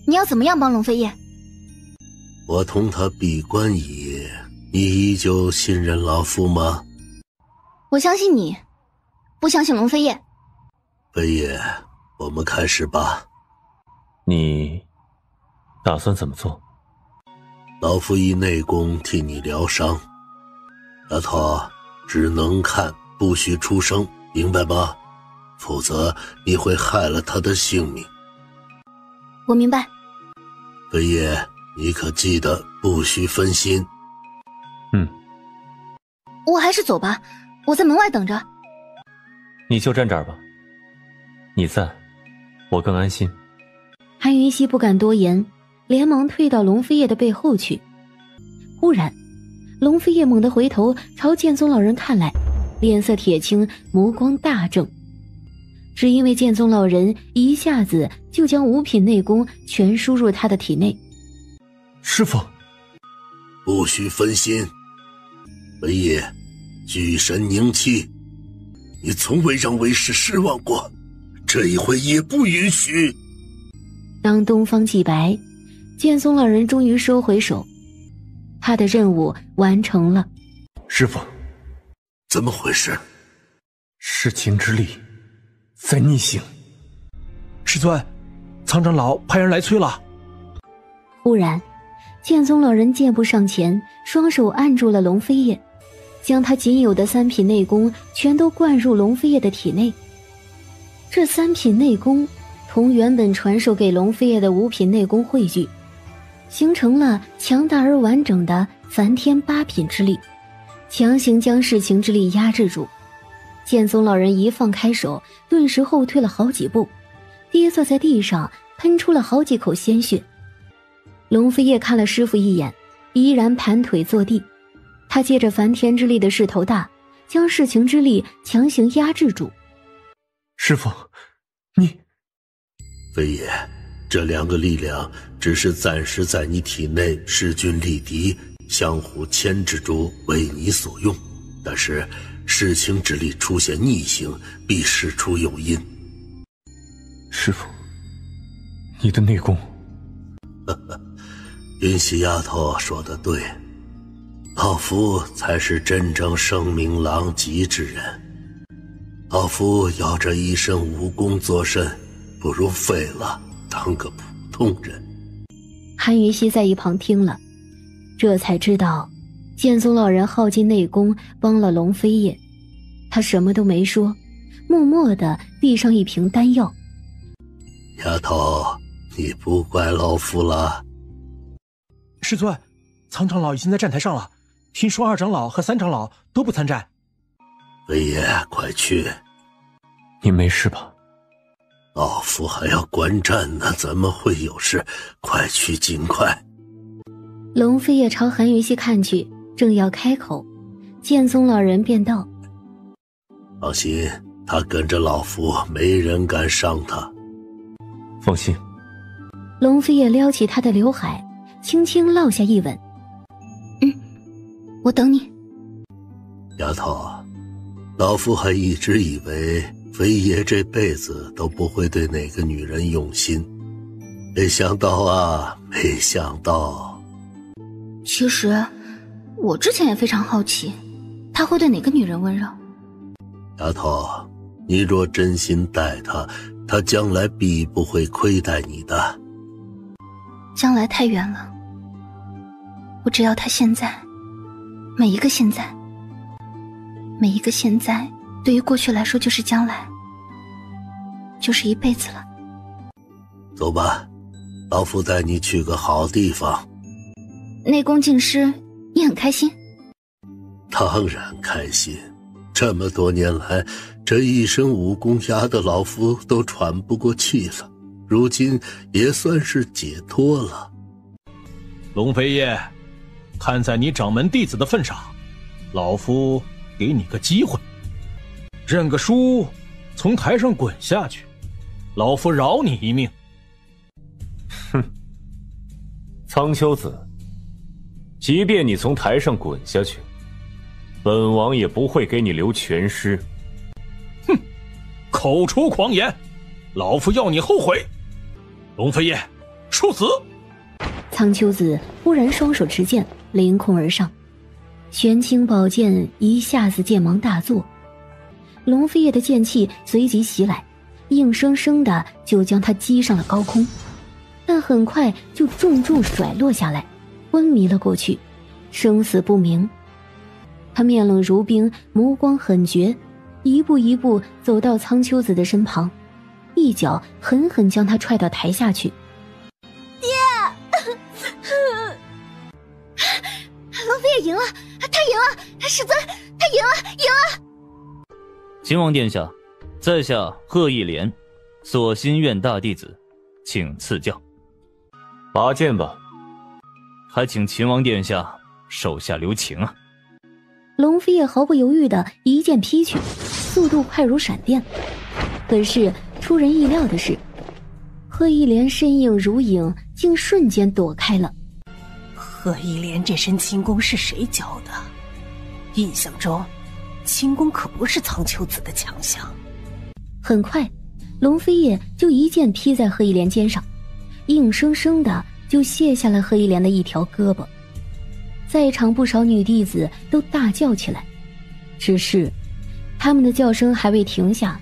S1: 你要怎么样帮龙飞叶？
S16: 我同他闭关一夜，你依旧信任老夫吗？
S1: 我相信你，不相信龙飞叶。
S16: 飞叶，我们开始吧。
S14: 你打算怎么做？
S16: 老夫以内功替你疗伤。丫头，只能看，不许出声，明白吗？否则你会害了他的性命。
S1: 我明白。
S16: 飞叶，你可记得不许分心。
S1: 我还是走吧，我在门外等着。
S14: 你就站这儿吧，你在，我更安心。
S4: 韩云溪不敢多言，连忙退到龙飞叶的背后去。忽然，龙飞叶猛地回头朝剑宗老人看来，脸色铁青，目光大正。只因为剑宗老人一下子就将五品内功全输入他的体内。
S11: 师父，
S16: 不许分心。飞叶，聚神凝气，你从未让为师失望过，这一回也不允许。
S4: 当东方既白，剑宗老人终于收回手，他的任务完成了。
S11: 师父，
S16: 怎么回事？
S11: 弑情之力在逆行。师尊，苍长老派人来催了。
S4: 忽然，剑宗老人箭步上前，双手按住了龙飞叶，将他仅有的3品内功全都灌入龙飞叶的体内。这3品内功同原本传授给龙飞叶的5品内功汇聚，形成了强大而完整的梵天8品之力，强行将弑情之力压制住。剑宗老人一放开手，顿时后退了好几步，跌坐在地上，喷出了好几口鲜血。龙飞叶看了师父一眼，依然盘腿坐地。他借着梵天之力的势头大，将弑情之力强行压制住。
S11: 师父，你……
S16: 飞叶，这2个力量只是暂时在你体内势均力敌，相互牵制住，为你所用。但是弑情之力出现逆行，必事出有因。
S11: 师父，你的内功……
S16: 云溪丫头说得对，老夫才是真正声名狼藉之人。老夫要这一身武功作甚，不如废了，当个普通人。
S4: 韩云溪在一旁听了，这才知道剑宗老人耗尽内功帮了龙飞叶。他什么都没说，默默地递上一瓶丹药。
S16: 丫头，你不怪老夫了。
S11: 师尊，苍长老已经在战台上了，听说2长老和3长老都不参战。
S16: 飞叶，快去。
S11: 你没事吧？
S16: 老夫还要观战呢，怎么会有事？快去，尽快。
S4: 龙飞叶朝韩云溪看去，正要开口，剑宗老人便道：
S16: 放心，他跟着老夫，没人敢伤他。
S11: 放心。
S4: 龙飞叶撩起他的刘海，轻轻落下一吻。
S1: 我等你。
S16: 丫头，老夫还一直以为飞叶这辈子都不会对哪个女人用心，没想到啊，没想到。
S1: 其实我之前也非常好奇，他会对哪个女人温柔。
S16: 丫头，你若真心待他，他将来必不会亏待你的。
S1: 将来太远了，我只要他现在，每一个现在，每一个现在，对于过去来说就是将来，就是一辈子了。
S16: 走吧，老夫带你去个好地方。
S1: 内功尽失，你很开心？
S16: 当然开心，这么多年来，这一身武功压得老夫都喘不过气了，如今也算是解脱了。
S3: 龙飞叶，看在你掌门弟子的份上，老夫给你个机会，认个输，从台上滚下去，老夫饶你一命。
S14: 哼，苍丘子，即便你从台上滚下去，本王也不会给你留全尸。
S3: 哼，口出狂言，老夫要你后悔。龙飞叶，处死！
S4: 苍丘子忽然双手持剑，凌空而上，玄青宝剑一下子剑芒大作，龙飞叶的剑气随即袭来，硬生生的就将他击上了高空，但很快就重重甩落下来，昏迷了过去，生死不明。他面冷如冰，目光狠绝，一步一步走到苍秋子的身旁，一脚狠狠将他踹到台下去。
S1: 爹，龙飞也赢了，他赢了，师尊，他赢了，赢了！
S21: 秦王殿下，在下贺一莲，锁心院大弟子，请赐教。
S14: 拔剑吧。
S21: 还请秦王殿下手下留情啊！
S4: 龙飞也毫不犹豫的一剑劈去，速度快如闪电。可是出人意料的是，贺一莲身影如影，竟瞬间躲开了。
S2: 贺一莲这身轻功是谁教的？印象中，轻功可不是苍秋子的强项。
S4: 很快，龙飞也就一剑劈在贺一莲肩上，硬生生的就卸下了贺一莲的一条胳膊。在场不少女弟子都大叫起来，只是他们的叫声还未停下，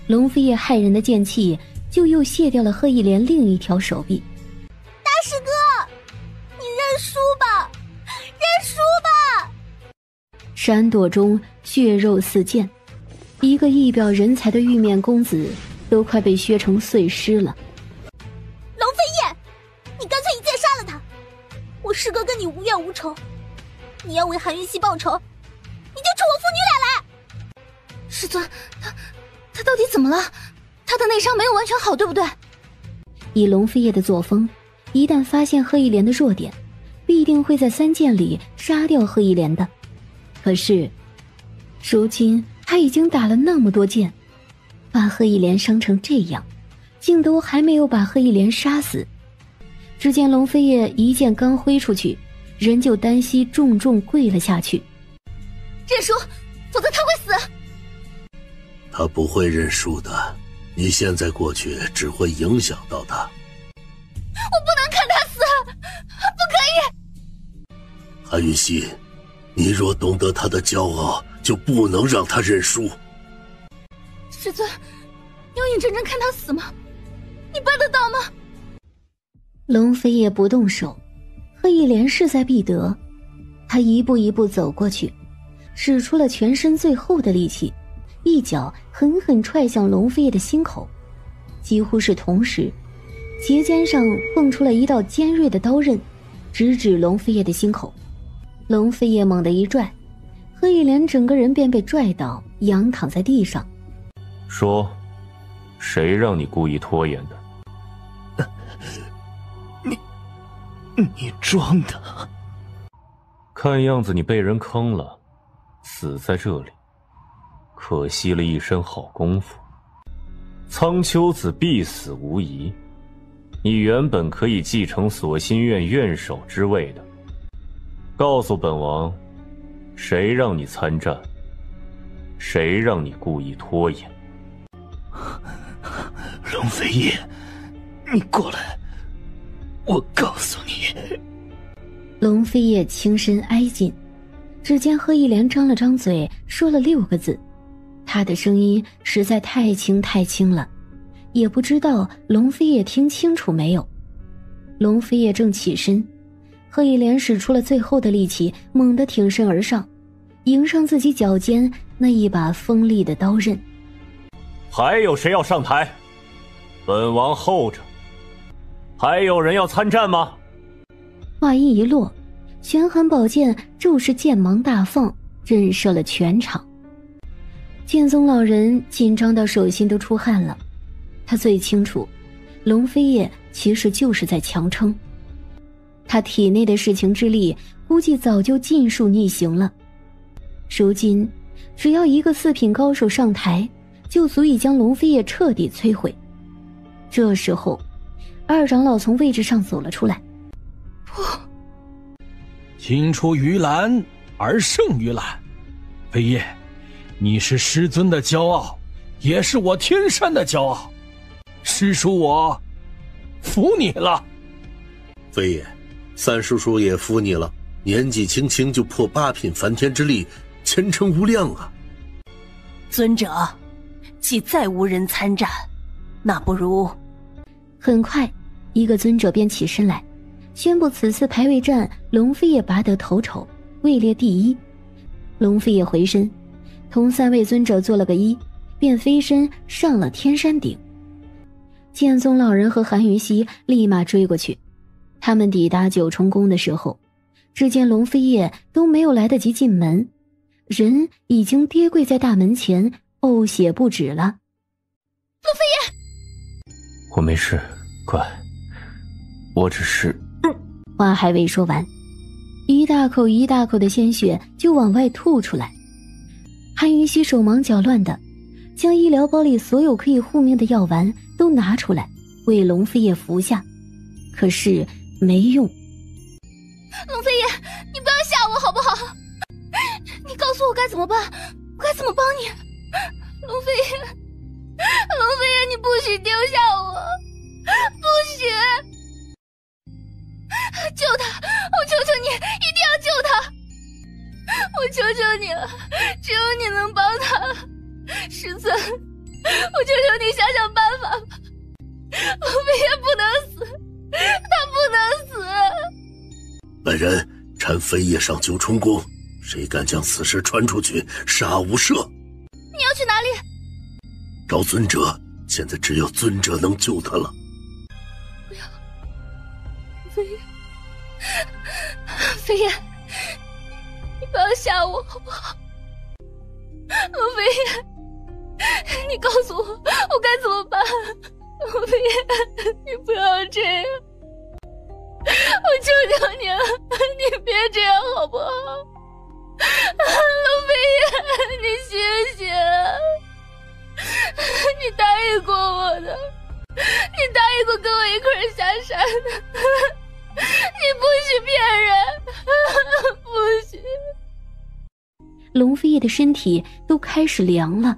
S4: 龙飞也骇人的剑气就又卸掉了贺一莲另一条手臂。
S12: 大师哥，你认输吧，认输吧！
S4: 闪躲中血肉四溅，一个一表人才的玉面公子都快被削成碎尸了。
S12: 龙飞燕，你干脆一剑杀了他！我师哥跟你无怨无仇，你要为韩云熙报仇，你就冲我父女俩来！
S1: 师尊，他到底怎么了？他的内伤没有完全好，对不对？
S4: 以龙飞叶的作风，一旦发现贺一莲的弱点，必定会在3剑里杀掉贺一莲的。可是如今他已经打了那么多剑，把贺一莲伤成这样，竟都还没有把贺一莲杀死。只见龙飞叶一剑刚挥出去，人就单膝重重跪了下去。
S1: 认输，否则他会死。
S16: 他不会认输的，你现在过去只会影响到他。
S1: 我不能看他死，不可以。
S16: 韩云熙，你若懂得他的骄傲，就不能让他认输。
S1: 师尊，要眼睁睁看他死吗？你办得到吗？
S4: 龙飞叶不动手，贺一莲势在必得。他一步一步走过去，使出了全身最后的力气，一脚狠狠踹向龙飞叶的心口。几乎是同时，睫尖上蹦出了一道尖锐的刀刃，直指龙飞叶的心口。龙飞叶猛地一拽，贺一莲整个人便被拽倒，仰躺在地上。
S14: 说，谁让你故意拖延的？
S8: 你装的。
S14: 看样子你被人坑了，死在这里，可惜了一身好功夫。苍秋子必死无疑，你原本可以继承锁心院院守之位的。告诉本王，谁让你参战？谁让你故意拖延？
S8: 龙飞叶，你过来，我告诉你。
S4: 龙飞叶轻身挨近，只见贺一莲张了张嘴，说了6个字。他的声音实在太轻太轻了，也不知道龙飞叶听清楚没有。龙飞叶正起身，贺一莲使出了最后的力气，猛地挺身而上，迎上自己脚尖那一把锋利的刀刃。
S14: 还有谁要上台？本王候着。还有人要参战吗？
S4: 话音一落，玄寒宝剑骤是剑芒大放，震慑了全场。剑宗老人紧张到手心都出汗了，他最清楚，龙飞叶其实就是在强撑。他体内的噬情之力估计早就尽数逆行了，如今只要一个4品高手上台，就足以将龙飞叶彻底摧毁。这时候2长老从位置上走了出来。
S3: 青出于蓝而胜于蓝，飞叶，你是师尊的骄傲，也是我天山的骄傲，师叔我服你了。
S16: 飞叶，三叔叔也服你了，年纪轻轻就破8品梵天之力，前程无量啊。
S2: 尊者，既再无人参战，那不如……
S4: 很快一个尊者便起身来，宣布此次排位战龙飞叶拔得头筹，位列第1。龙飞叶回身，同3位尊者做了个揖，便飞身上了天山顶。剑宗老人和韩云溪立马追过去。他们抵达九重宫的时候，只见龙飞叶都没有来得及进门，人已经跌跪在大门前，呕血不止了。
S1: 龙飞叶，
S8: 我没事，乖，我只是……
S4: 话还未说完，一大口一大口的鲜血就往外吐出来。韩云溪手忙脚乱的将医疗包里所有可以护命的药丸都拿出来为龙飞叶服下，可是没用。
S1: 龙飞叶，你不要吓我好不好？你告诉我该怎么办，我该怎么帮你？龙飞叶，龙飞叶，你不许丢下我，不许！救他！我求求你，一定要救他！我求求你了，只有你能帮他。师尊，我求求你想想办法吧。龙飞叶不能死，他不能死。
S16: 本人찬飞叶上九重宫，谁敢将此事传出去，杀无赦。
S1: 你要去哪里？
S16: 找尊者，现在只有尊者能救他了。
S1: 不要，飞叶，飞叶，你不要吓我好不好？龙飞叶，你告诉我，我该怎么办？龙飞叶，你不要这样，我求求你了，你别这样好不好？龙飞叶，你醒醒！你答应过我的，你答应过跟我一块儿下山的，你不许骗人，不许！
S4: 龙飞叶的身体都开始凉了，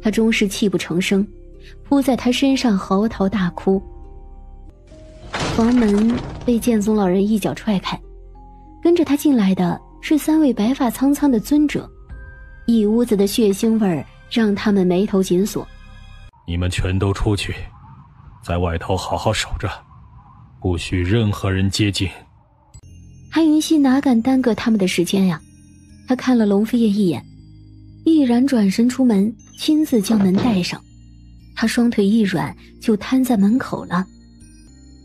S4: 他终是泣不成声，扑在他身上嚎啕大哭。房门被剑宗老人一脚踹开，跟着他进来的是3位白发苍苍的尊者，一屋子的血腥味儿让他们眉头紧锁。
S3: 你们全都出去，在外头好好守着，不许任何人接近。
S4: 韩云溪哪敢耽搁他们的时间呀？他看了龙飞叶一眼，毅然转身出门，亲自将门带上。他双腿一软，就瘫在门口了。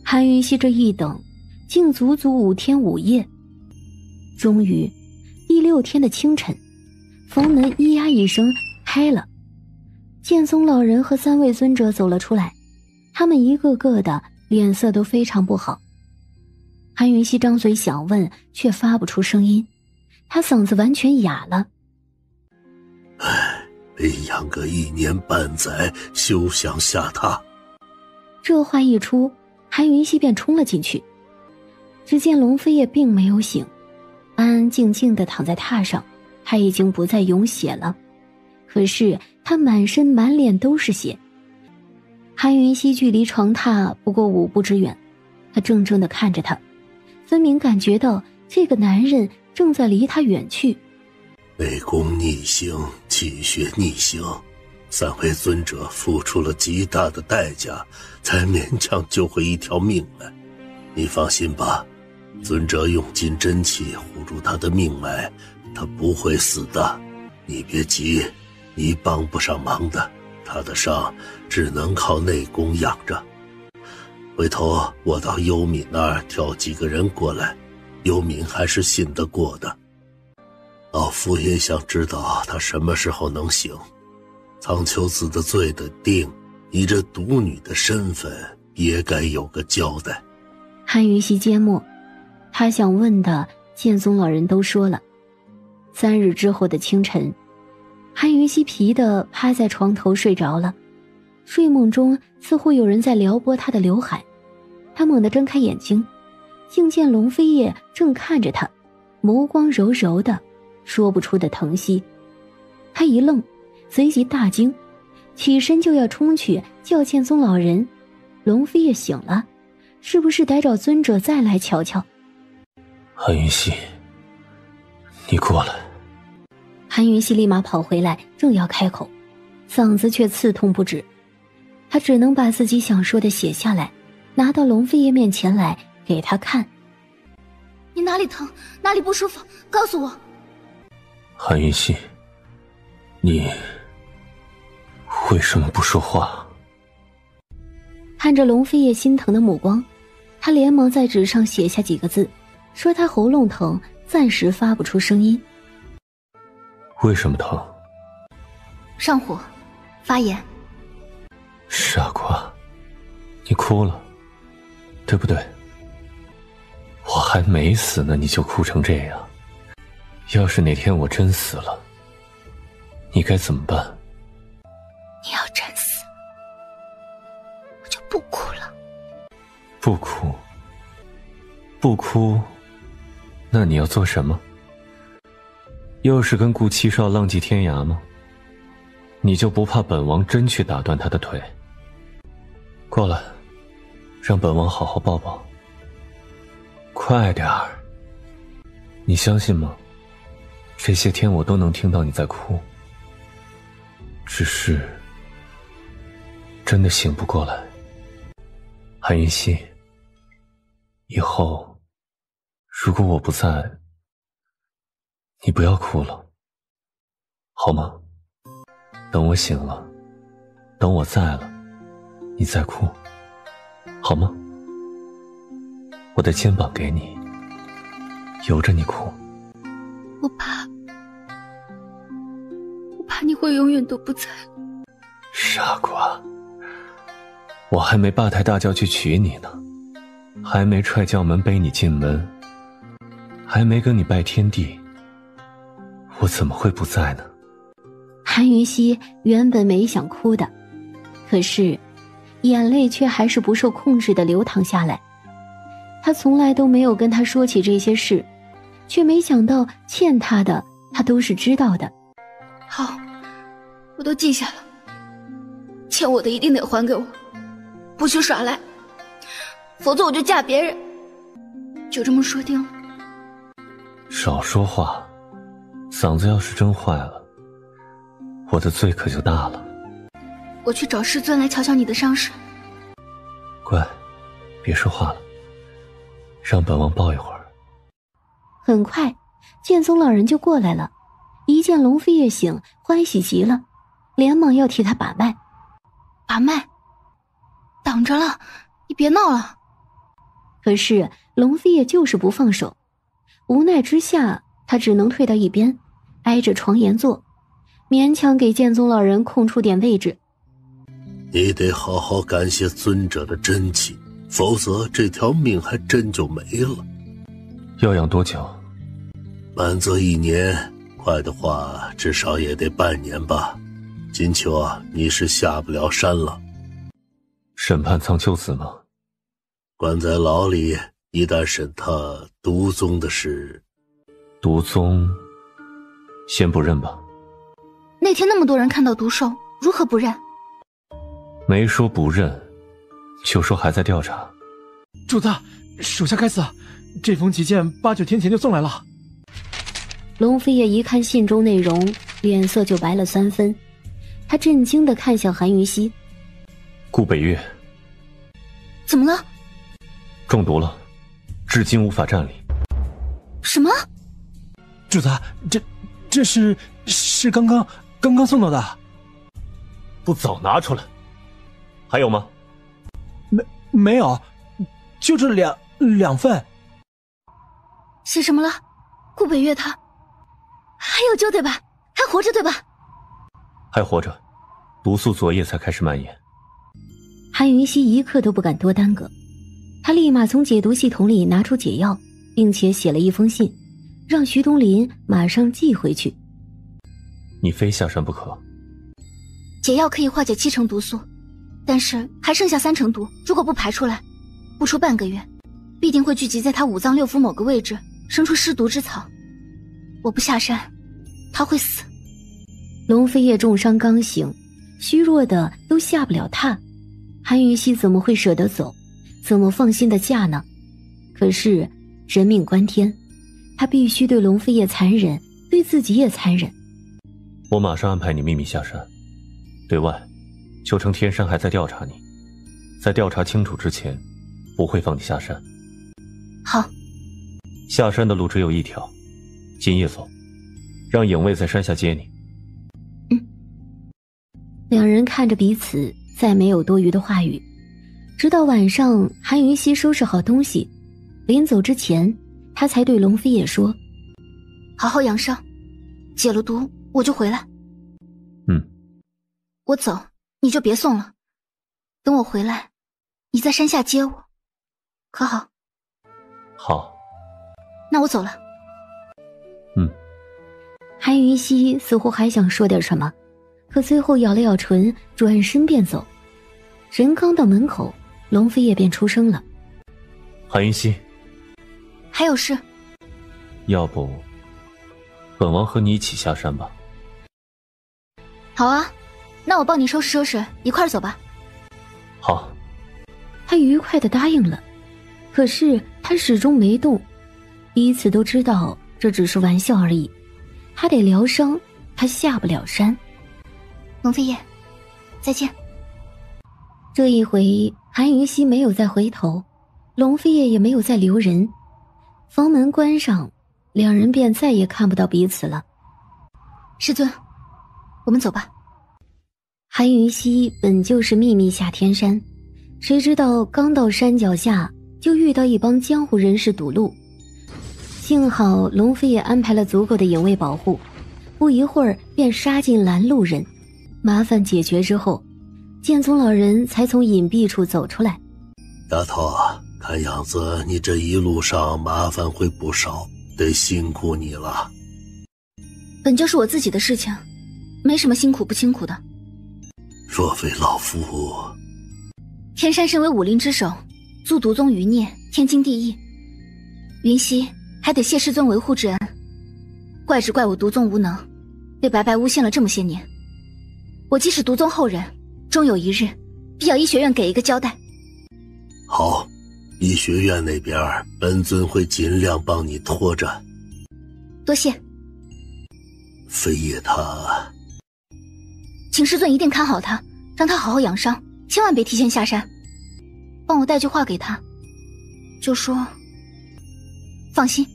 S4: 韩云溪这一等，竟足足5天5夜。终于，第6天的清晨，房门咿呀一声开了。剑宗老人和3位尊者走了出来，他们一个个的脸色都非常不好。韩云溪张嘴想问，却发不出声音，他嗓子完全哑了。
S16: 被养个1年半载，休想下榻。
S4: 这话一出，韩云溪便冲了进去。只见龙飞叶并没有醒，安安静静地躺在榻上，他已经不再涌血了，可是他满身满脸都是血。韩云溪距离床榻不过5步之远，他怔怔地看着他，分明感觉到这个男人正在离他远去。
S16: 内功逆行，气血逆行，3位尊者付出了极大的代价，才勉强救回一条命来。你放心吧，尊者用尽真气护住他的命脉，他不会死的。你别急，你帮不上忙的，他的伤只能靠内功养着。回头我到幽敏那儿挑几个人过来，幽敏还是信得过的。老夫也想知道他什么时候能醒。苍丘子的罪的定，你这独女的身份也该有个交代。
S4: 韩云溪缄默，他想问的剑宗老人都说了。3日之后的清晨，韩云溪疲得趴在床头睡着了。睡梦中似乎有人在撩拨他的刘海，他猛地睁开眼睛，竟见龙飞叶正看着他，眸光柔柔的，说不出的疼惜。他一愣，随即大惊，起身就要冲去叫剑宗老人。龙飞叶醒了，是不是得找尊者再来瞧瞧？
S8: 韩云溪，你过来。
S4: 韩云溪立马跑回来，正要开口，嗓子却刺痛不止。他只能把自己想说的写下来，拿到龙飞叶面前来给他看。
S1: 你哪里疼，哪里不舒服，告诉我。
S8: 韩云溪，
S14: 你为什么不说话？
S4: 看着龙飞叶心疼的目光，他连忙在纸上写下几个字，说他喉咙疼，暂时发不出声音。
S14: 为什么疼？
S1: 上火，发炎。
S14: 傻瓜，你哭了，对不对？我还没死呢，你就哭成这样。要是哪天我真死了，你该怎么办？
S1: 你要真死，我就不哭了。
S14: 不哭？不哭？那你要做什么？又是跟顾七少浪迹天涯吗？你就不怕本王真去打断他的腿？过来，让本王好好抱抱。快点儿！你相信吗？这些天我都能听到你在哭，只是真的醒不过来。韩云溪，以后如果我不在，你不要哭了，好吗？等我醒了，等我在了，你再哭，好吗？我的肩膀给你，由着你哭。
S1: 我怕你会永远都不在。
S14: 傻瓜，我还没八抬大轿去娶你呢，还没踹轿门背你进门，还没跟你拜天地，我怎么会不在呢？
S4: 韩云溪原本没想哭的，可是眼泪却还是不受控制地流淌下来。他从来都没有跟他说起这些事，却没想到欠他的他都是知道的。
S1: 好，我都记下了，欠我的一定得还给我，不许耍赖，否则我就嫁别人。就这么说定了。
S14: 少说话，嗓子要是真坏了，我的罪可就大了。
S1: 我去找师尊来瞧瞧你的伤势。
S14: 乖，别说话了，让本王抱一会儿。
S4: 很快，剑宗老人就过来了，一见龙飞叶醒，欢喜极了，连忙要替他把脉。
S1: 把脉？挡着了，你别闹了。
S4: 可是龙飞叶就是不放手，无奈之下，他只能退到一边，挨着床沿坐，勉强给剑宗老人空出点位置。
S16: 你得好好感谢尊者的真气，否则这条命还真就没了。
S14: 要养多久？
S16: 满则1年，快的话至少也得半年吧。金秋啊，你是下不了山了。
S14: 审判苍秋子吗？
S16: 关在牢里，一旦审他毒宗的事。
S14: 毒宗，先不认吧。
S1: 那天那么多人看到毒兽，如何不认？
S14: 没说不认，就说还在调查。
S10: 主子，属下该死，这封急件8、9天前就送来了。
S4: 龙飞叶一看信中内容，脸色就白了3分，他震惊地看向韩云溪。
S14: 顾北岳
S1: 怎么了？
S14: 中毒了，至今无法站立。
S1: 什么？
S10: 主子，这是刚刚送到的。
S14: 不早拿出来。还有吗？
S10: 没有，就这两份。
S1: 写什么了？顾北岳他还有救对吧？还活着对吧？
S14: 还活着，毒素昨夜才开始蔓延。
S4: 韩云溪一刻都不敢多耽搁，他立马从解毒系统里拿出解药，并且写了一封信，让徐东林马上寄回去。
S14: 你非下山不可。
S1: 解药可以化解7成毒素，但是还剩下3成毒，如果不排出来，不出半个月，必定会聚集在他5脏6腑某个位置，生出尸毒之草。我不下山，他会死。
S4: 龙飞叶重伤刚醒，虚弱的都下不了榻，韩云溪怎么会舍得走？怎么放心的嫁呢？可是人命关天，他必须对龙飞叶残忍，对自己也残忍。
S14: 我马上安排你秘密下山，对外秋城天山还在调查你，在调查清楚之前，不会放你下山。
S1: 好。
S14: 下山的路只有一条，今夜走，让影卫在山下接你。
S4: 两人看着彼此，再没有多余的话语。直到晚上，韩云熙收拾好东西，临走之前，他才对龙飞叶说：“
S1: 好好养伤，解了毒我就回来。”我走，你就别送了。等我回来，你在山下接我，可好？
S14: 好。
S1: 那我走了。
S4: 韩云熙似乎还想说点什么，可最后咬了咬唇，转身便走。人刚到门口，龙飞叶便出声了：“
S14: 韩云熙，
S1: 还有事？
S14: 要不本王和你一起下山吧？”“
S1: 好啊，那我帮你收拾收拾，一块儿走吧。”“
S14: 好。”
S4: 他愉快地答应了，可是他始终没动。彼此都知道这只是玩笑而已，他得疗伤，他下不了山。
S1: 龙飞叶，再见。
S4: 这一回韩云熙没有再回头，龙飞叶也没有再留人。房门关上，两人便再也看不到彼此了。
S1: 师尊，我们走吧。
S4: 韩云熙本就是秘密下天山，谁知道刚到山脚下就遇到一帮江湖人士堵路。幸好龙飞也安排了足够的隐卫保护，不一会儿便杀进拦路人。麻烦解决之后，剑宗老人才从隐蔽处走出来。
S16: “丫头，看样子你这一路上麻烦会不少，得辛苦你了。”“
S1: 本就是我自己的事情，没什么辛苦不辛苦的。”“
S16: 若非老夫……”“
S1: 天山身为武林之首，助毒宗余孽，天经地义。云溪还得谢师尊维护之恩，怪只怪我毒宗无能，被白白诬陷了这么些年。我既是毒宗后人，终有一日必要医学院给一个交代。”“
S16: 好，医学院那边本尊会尽量帮你拖着。”“
S1: 多谢。”“
S16: 飞叶他……
S1: 请师尊一定看好他，让他好好养伤，千万别提前下山。帮我带句话给他，就说放心。”“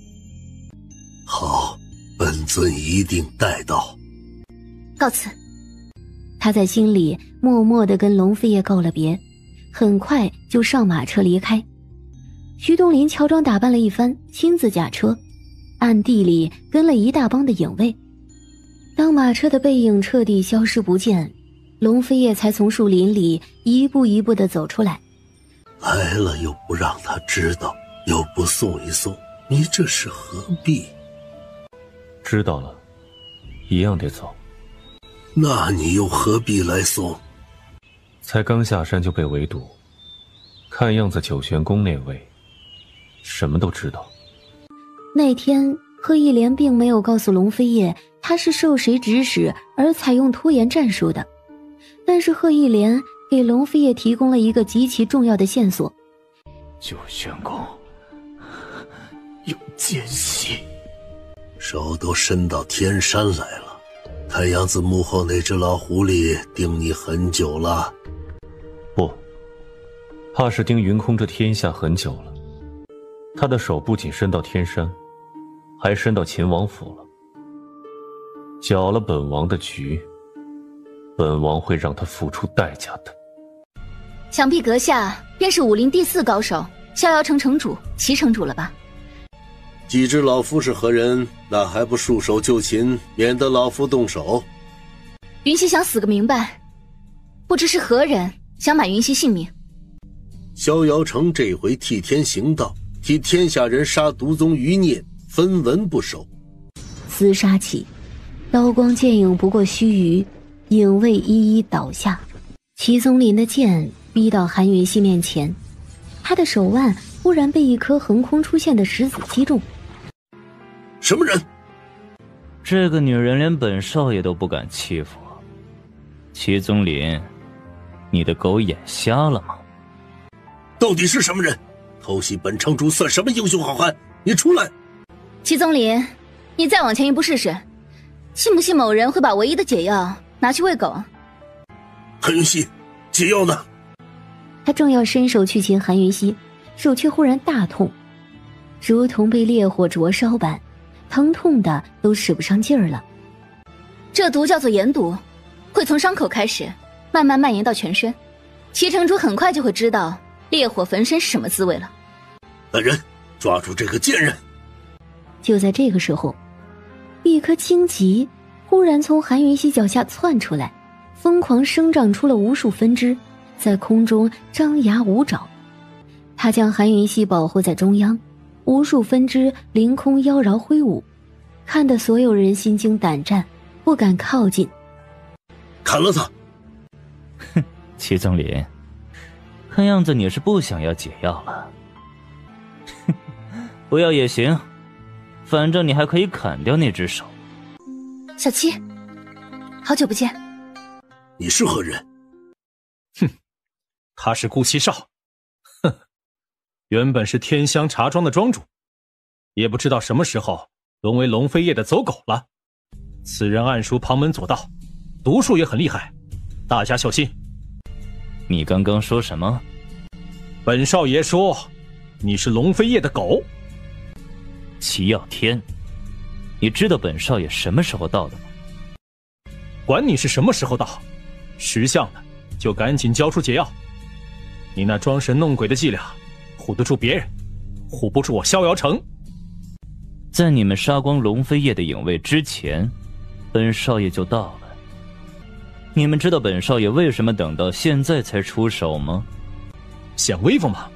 S16: 好，本尊一定带到。”“
S1: 告辞。”
S4: 他在心里默默地跟龙飞叶告了别，很快就上马车离开。徐东林乔装打扮了一番，亲自驾车，暗地里跟了一大帮的影卫。当马车的背影彻底消失不见，龙飞叶才从树林里一步一步地走出来。
S16: “来了又不让他知道，又不送一送，你这是何必？”“
S14: 知道了，一样得走。”“
S16: 那你又何必来送？”“
S14: 才刚下山就被围堵，看样子九玄宫那位什么都知道。”
S4: 那天贺一莲并没有告诉龙飞叶他是受谁指使而采用拖延战术的，但是贺一莲给龙飞叶提供了一个极其重要的线索：
S14: 九玄宫有奸细，
S16: 手都伸到天山来了。看样子幕后那只老狐狸盯你很久了。”“
S14: 不，怕是盯云空这天下很久了。他的手不仅伸到天山，还伸到秦王府了。搅了本王的局，本王会让他付出代价的。”“
S1: 想必阁下便是武林第4高手逍遥城城主齐城主了吧？”“
S16: 既知老夫是何人，那还不束手就擒，免得老夫动手？”“
S1: 云溪想死个明白，不知是何人想买云溪性命。”“
S16: 逍遥城这回替天行道，替天下人杀毒宗余孽，分文不收。”
S4: 厮杀起，刀光剑影不过须臾，影卫一一倒下。齐宗林的剑逼到韩云溪面前，他的手腕忽然被一颗横空出现的石子击中。
S16: “什么人？”“
S21: 这个女人连本少爷都不敢欺负。齐宗林，你的狗眼瞎了吗？”“
S16: 到底是什么人？偷袭本城主算什么英雄好汉？你出来！”“
S1: 齐宗林，你再往前一步试试，信不信某人会把唯一的解药拿去喂狗？”“
S16: 韩云溪，解药呢？”
S4: 他正要伸手去擒韩云溪，手却忽然大痛，如同被烈火灼烧般，疼痛的都使不上劲儿了。“
S1: 这毒叫做盐毒，会从伤口开始，慢慢蔓延到全身。七城主很快就会知道烈火焚身是什么滋味了。
S16: 来人，抓住这个贱人！
S4: 就在这个时候，一颗荆棘忽然从韩云溪脚下窜出来，疯狂生长出了无数分支，在空中张牙舞爪。他将韩云溪保护在中央，无数分支凌空妖娆挥舞，看得所有人心惊胆战，不敢靠近。
S16: 砍了他！
S21: 哼，齐宗林，看样子你是不想要解药了。不要也行，反正你还可以砍掉那只手。
S1: 小七，好久不见。
S16: 你是何人？
S3: 哼，他是顾七少。哼，原本是天香茶庄的庄主，也不知道什么时候沦为龙飞叶的走狗了。此人暗属旁门左道，毒术也很厉害，大家小心。
S21: 你刚刚说什么？
S3: 本少爷说你是龙飞叶的狗。
S21: 齐耀天，你知道本少爷什么时候到的吗？
S3: 管你是什么时候到，识相的就赶紧交出解药。你那装神弄鬼的伎俩，唬得住别人，唬不住我逍遥城。
S21: 在你们杀光龙飞叶的影卫之前，本少爷就到了。你们知道本少爷为什么等到现在才出手吗？
S3: 显威风吗？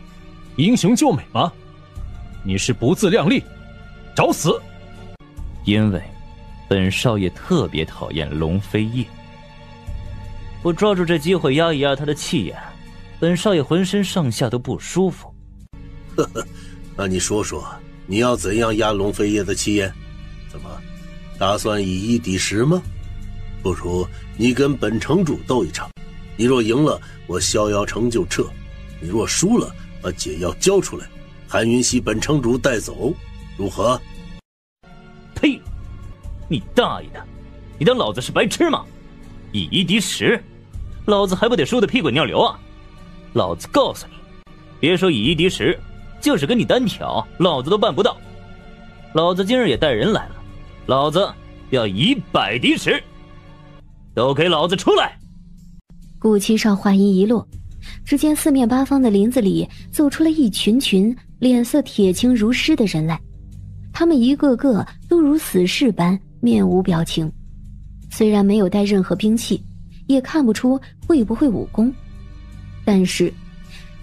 S3: 英雄救美吗？你是不自量力，找死！
S21: 因为本少爷特别讨厌龙飞叶，我抓住这机会压一压他的气焰，本少爷浑身上下都不舒服。
S16: 呵呵，那你说说，你要怎样压龙飞叶的气焰？怎么，打算以一敌十吗？不如你跟本城主斗一场，你若赢了，我逍遥城就撤；你若输了，把解药交出来，韩云溪本城主带走，如何？
S21: 呸！你大爷的！你当老子是白痴吗？以一敌十，老子还不得输得屁滚尿流啊！老子告诉你，别说以一敌十，就是跟你单挑，老子都办不到。老子今日也带人来了，老子要100敌十，都给老子出来！
S4: 顾七少话音一落，只见四面八方的林子里走出了一群群脸色铁青如尸的人来，他们一个个都如死士般面无表情，虽然没有带任何兵器，也看不出会不会武功，但是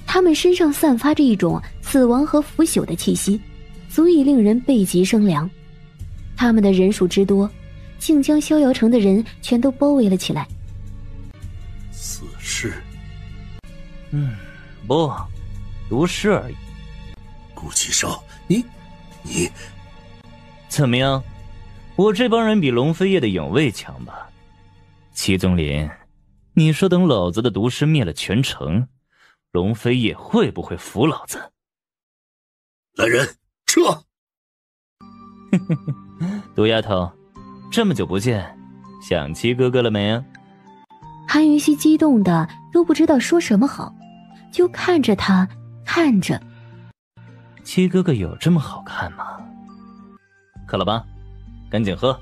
S4: 他们身上散发着一种死亡和腐朽的气息，足以令人背脊生凉。他们的人数之多，竟将逍遥城的人全都包围了起来。
S16: 死士？
S21: 不，毒师而已。
S16: 顾七少，你
S21: 怎么样？我这帮人比龙飞叶的影卫强吧？齐宗林，你说等老子的毒师灭了全城，龙飞叶会不会服老子？
S16: 来人，撤！
S21: 毒丫头，这么久不见，想七哥哥了没啊？
S4: 韩云溪激动的都不知道说什么好，就看着他，看着。
S21: 七哥哥有这么好看吗？渴了吧？赶紧喝，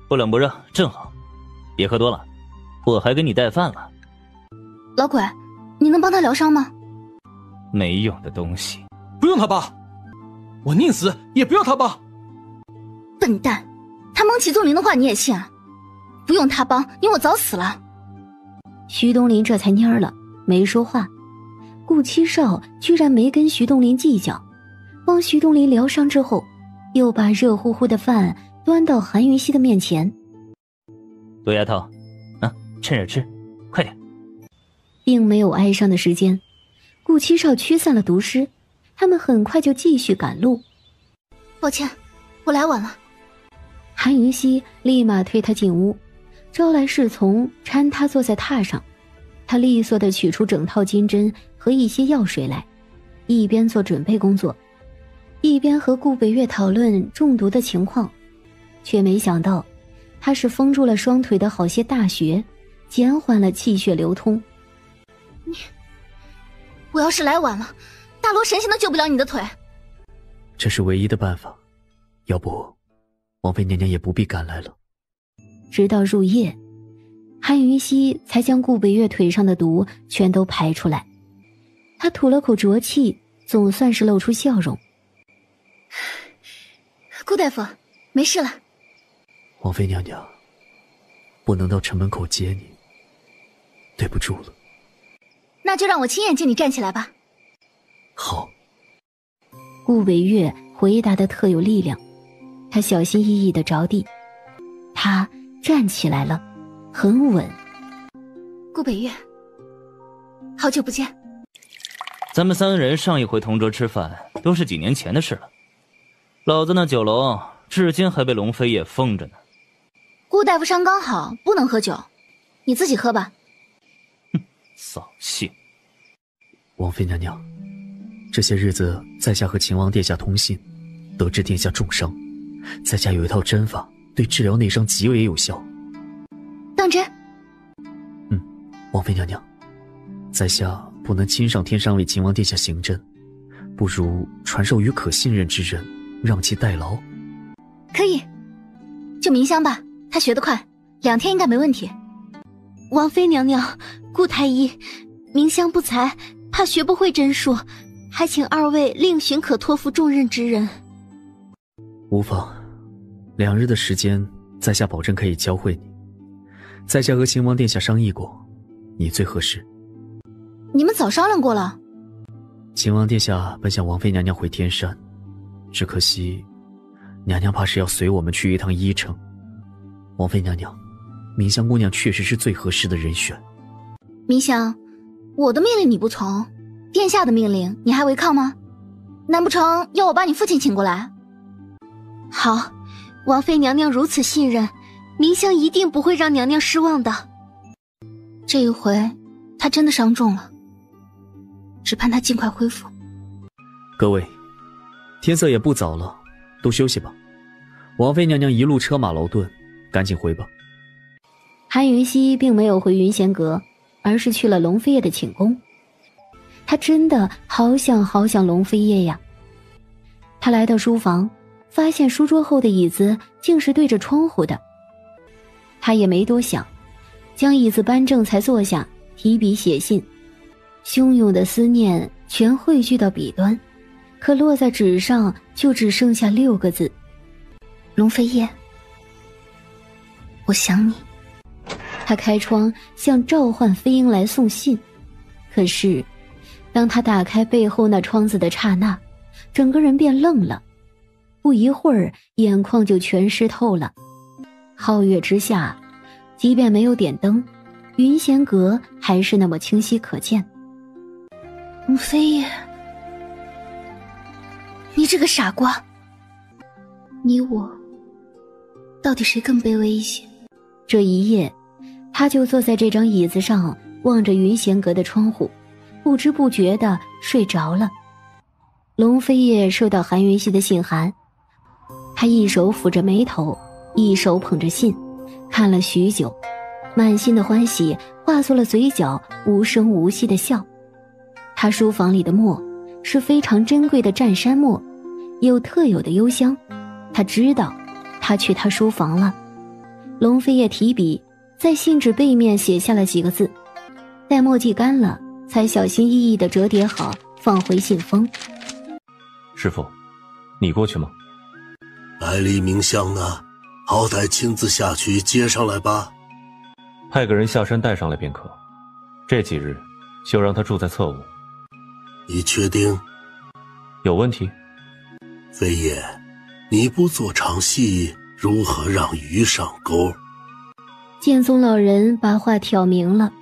S21: 不冷不热，正好。别喝多了，我还给你带饭了。
S1: 老鬼，你能帮他疗伤吗？
S21: 没用的东西。
S3: 不用他帮，我宁死也不要他帮。
S1: 笨蛋，他蒙奇宗林的话你也信啊？不用他帮，你我早死了。
S4: 徐东林这才蔫了，没说话。顾七少居然没跟徐东林计较，帮徐东林疗伤之后，又把热乎乎的饭端到韩云溪的面前。
S21: 毒丫头，啊，趁热吃，快点。
S4: 并没有哀伤的时间，顾七少驱散了毒师，他们很快就继续赶路。
S1: 抱歉，我来晚了。
S4: 韩云溪立马推他进屋，招来侍从搀他坐在榻上，他利索地取出整套金针和一些药水来，一边做准备工作，一边和顾北月讨论中毒的情况，却没想到他是封住了双腿的好些大穴，减缓了气血流通。
S1: 我要是来晚了，大罗神仙都救不了你的腿。
S8: 这是唯一的办法，要不王妃娘娘也不必赶来了。
S4: 直到入夜，韩云溪才将顾北月腿上的毒全都排出来。他吐了口浊气，总算是露出笑容。
S1: 顾大夫，没事了。
S8: 王妃娘娘，不能到城门口接你，对不住了。
S1: 那就让我亲眼见你站起来吧。
S8: 好。
S4: 顾北月回答的特有力量，他小心翼翼地着地，他站起来了，很稳。
S1: 顾北月，好久不见。
S21: 咱们三人上一回同桌吃饭都是几年前的事了，老子那酒楼至今还被龙飞叶封着呢。
S1: 顾大夫伤刚好，不能喝酒，你自己喝吧。
S21: 哼，扫兴。
S8: 王妃娘娘，这些日子在下和秦王殿下通信，得知殿下重伤，在下有一套针法，对治疗内伤极为有效。
S1: 当真？
S8: 王妃娘娘，在下不能亲上天山为秦王殿下行针，不如传授于可信任之人，让其代劳。
S1: 可以，就明香吧，他学得快，2天应该没问题。
S9: 王妃娘娘，顾太医，明香不才，怕学不会针术，还请2位另寻可托付重任之人。
S8: 无妨，2日的时间，在下保证可以教会你。在下和秦王殿下商议过，你最合适。
S1: 你们早商量过了？
S8: 秦王殿下本想王妃娘娘回天山，只可惜娘娘怕是要随我们去一趟伊城。王妃娘娘，明香姑娘确实是最合适的人选。
S1: 明香，我的命令你不从，殿下的命令你还违抗吗？难不成要我把你父亲请过来？
S9: 好，王妃娘娘如此信任，明香一定不会让娘娘失望的。
S1: 这一回他真的伤重了，只盼他尽快恢复。
S8: 各位，天色也不早了，都休息吧。王妃娘娘一路车马劳顿，赶紧回吧。
S4: 韩云溪并没有回云仙阁，而是去了龙飞叶的寝宫。他真的好想龙飞叶呀。他来到书房，发现书桌后的椅子竟是对着窗户的。他也没多想，将椅子搬正才坐下，提笔写信。汹涌的思念全汇聚到笔端，可落在纸上就只剩下6个字：
S1: 龙飞叶，我想你。
S4: 他开窗像召唤飞鹰来送信，可是当他打开背后那窗子的刹那，整个人便愣了，不一会儿眼眶就全湿透了。皓月之下，即便没有点灯，云仙阁还是那么清晰可见。
S1: 龙飞叶，你这个傻瓜，你我到底谁更卑微一些？
S4: 这一夜他就坐在这张椅子上，望着云仙阁的窗户，不知不觉地睡着了。龙飞叶收到韩云溪的信函，他一手抚着眉头，一手捧着信，看了许久，满心的欢喜化作了嘴角无声无息的笑。他书房里的墨是非常珍贵的湛山墨，有特有的幽香。他知道他去他书房了。龙飞叶提笔在信纸背面写下了几个字，待墨迹干了，才小心翼翼地折叠好，放回信封。
S14: 师父，你过去吗？
S16: 百里明香呢？好歹亲自下去接上来吧。
S14: 派个人下山带上来便可。这几日就让他住在侧屋。
S16: 你确定？
S14: 有问题？
S16: 飞叶，你不做场戏，如何让鱼上钩？
S4: 剑宗老人把话挑明了，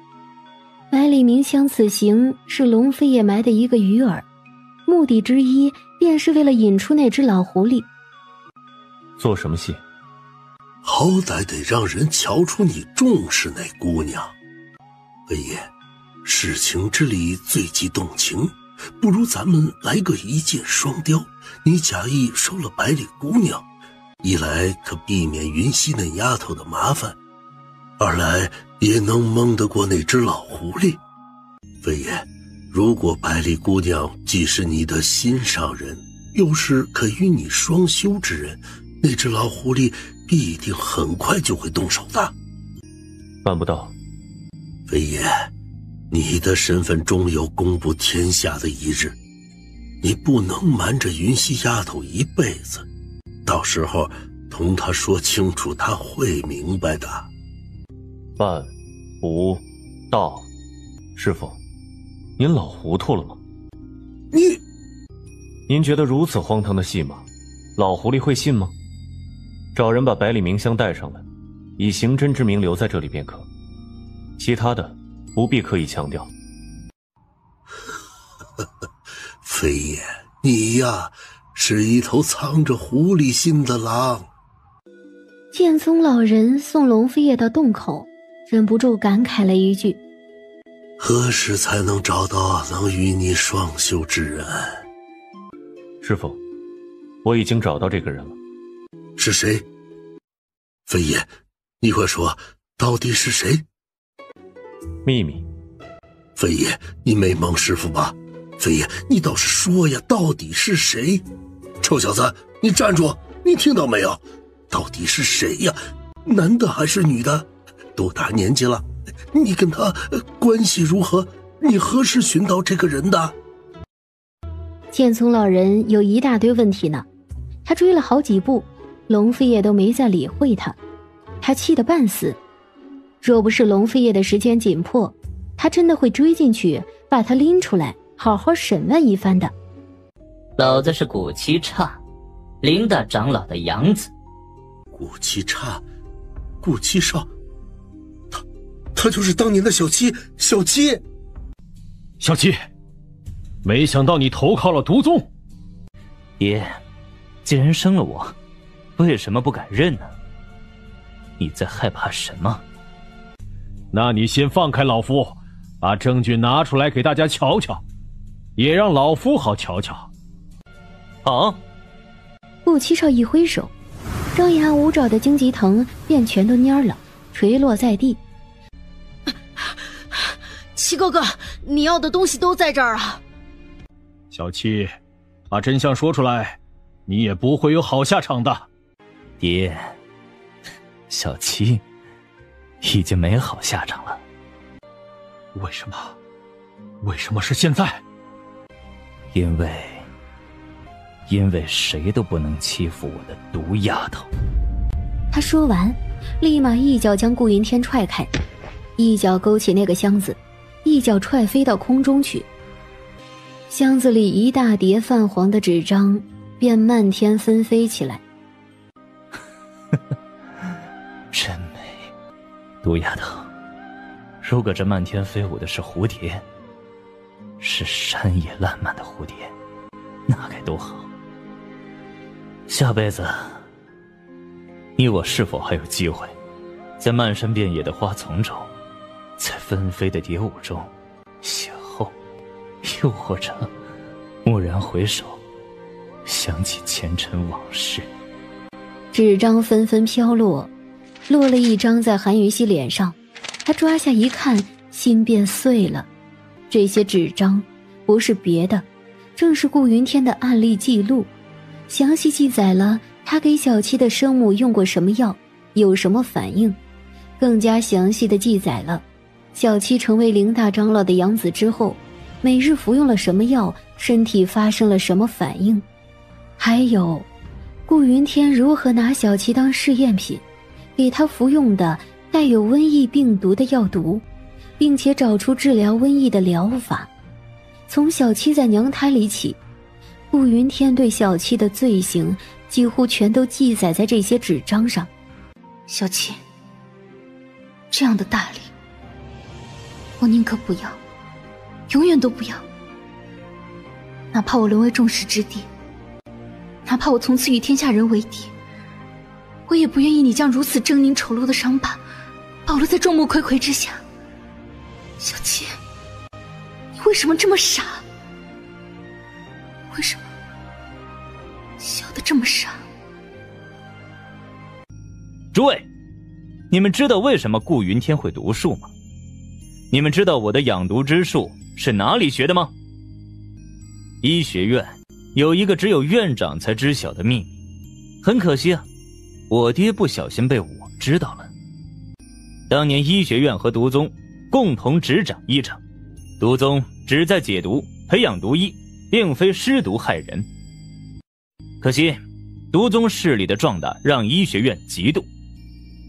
S4: 百里明香此行是龙飞叶埋的一个鱼饵，目的之一便是为了引出那只老狐狸。
S14: 做什么戏？
S16: 好歹得让人瞧出你重视那姑娘。飞叶，事情之理最忌动情，不如咱们来个一箭双雕。你假意收了百里姑娘，一来可避免云溪那丫头的麻烦，二来也能蒙得过那只老狐狸。飞叶，如果百里姑娘既是你的心上人，又是可与你双修之人，那只老狐狸必定很快就会动手的。
S14: 办不到。
S16: 飞爷，你的身份终有公布天下的一日，你不能瞒着云溪丫头一辈子，到时候同她说清楚，她会明白的。
S14: 办不到。师傅，您老糊涂了吗？您觉得如此荒唐的戏码，老狐狸会信吗？找人把百里明香带上来，以刑侦之名留在这里便可，其他的不必刻意强调。
S16: 飞爷，你呀，是一头藏着狐狸心的狼。
S4: 剑宗老人送龙飞叶到洞口，忍不住感慨了一句：
S16: 何时才能找到能与你双修之人？
S14: 师傅，我已经找到这个人了。
S16: 是谁？飞爷，你快说，到底是谁？
S14: 秘密。
S16: 飞爷，你没蒙师傅吧？飞爷，你倒是说呀，到底是谁？臭小子，你站住！你听到没有？到底是谁呀？男的还是女的？多大年纪了？你跟他关系如何？你何时寻到这个人的？
S4: 剑宗老人有一大堆问题呢，他追了好几步，龙飞叶都没再理会他，他气得半死。若不是龙飞叶的时间紧迫，他真的会追进去把他拎出来好好审问一番的。
S18: 老子是古七岔，林大长老的养子。
S16: 古七岔，顾七少，他就是当年的小七。小七，
S15: 没想到你投靠了毒宗。
S21: 爷，既然生了我，为什么不敢认呢？你在害怕什么？
S15: 那你先放开老夫，把证据拿出来给大家瞧瞧，也让老夫好瞧瞧。
S21: 好。
S4: 顾七少一挥手，张牙舞爪的荆棘藤便全都蔫了，垂落在地。
S5: 七哥哥，你要的东西都在这儿啊！
S15: 小七，把真相说出来，你也不会有好下场的。
S21: 爹，小七已经没好下场了。
S15: 为什么？为什么是现在？
S21: 因为谁都不能欺负我的毒丫头。
S4: 他说完，立马一脚将顾云天踹开，一脚勾起那个箱子，一脚踹飞到空中去。箱子里一大叠泛黄的纸张便漫天纷飞起来。
S21: 真美，毒丫头，如果这漫天飞舞的是蝴蝶，是山野烂漫的蝴蝶，那该多好。下辈子你我是否还有机会在漫山遍野的花丛中，在纷飞的蝶舞中邂逅，又或者蓦然回首，想起前尘往事。
S4: 纸张纷纷飘落，落了一张在韩云熙脸上，他抓下一看，心便碎了。这些纸张不是别的，正是顾云天的案例记录，详细记载了他给小七的生母用过什么药，有什么反应，更加详细的记载了小七成为林大长老的养子之后，每日服用了什么药，身体发生了什么反应，还有顾云天如何拿小七当试验品，给他服用的带有瘟疫病毒的药毒，并且找出治疗瘟疫的疗法。从小七在娘胎里起，顾云天对小七的罪行几乎全都记载在这些纸张上。
S1: 小七，这样的大礼，我宁可不要，永远都不要。哪怕我沦为众矢之的，哪怕我从此与天下人为敌，我也不愿意你将如此狰狞丑陋的伤疤暴露在众目睽睽之下。小七，你为什么这么傻？为什么笑得这么傻？
S21: 诸位，你们知道为什么顾云天会毒术吗？你们知道我的养毒之术是哪里学的吗？医学院有一个只有院长才知晓的秘密，很可惜啊，我爹不小心被我知道了。当年医学院和毒宗共同执掌医城，毒宗旨在解毒、培养毒医，并非施毒害人。可惜，毒宗势力的壮大让医学院嫉妒。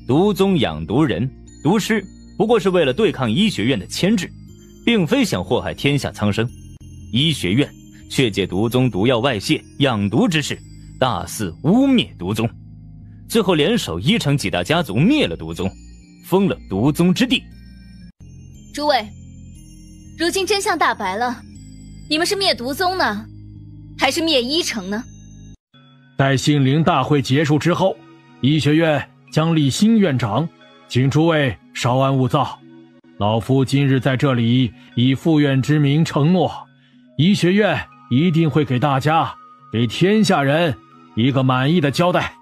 S21: 毒宗养毒人、毒师，不过是为了对抗医学院的牵制，并非想祸害天下苍生。医学院却借毒宗毒药外泄、养毒之事，大肆污蔑毒宗，最后联手医城几大家族灭了毒宗，封了毒宗之地。
S1: 诸位，如今真相大白了，你们是灭毒宗呢，还是灭医城呢？
S3: 待杏陵大会结束之后，医学院将立新院长，请诸位稍安勿躁。老夫今日在这里以副院之名承诺，医学院一定会给大家、给天下人一个满意的交代。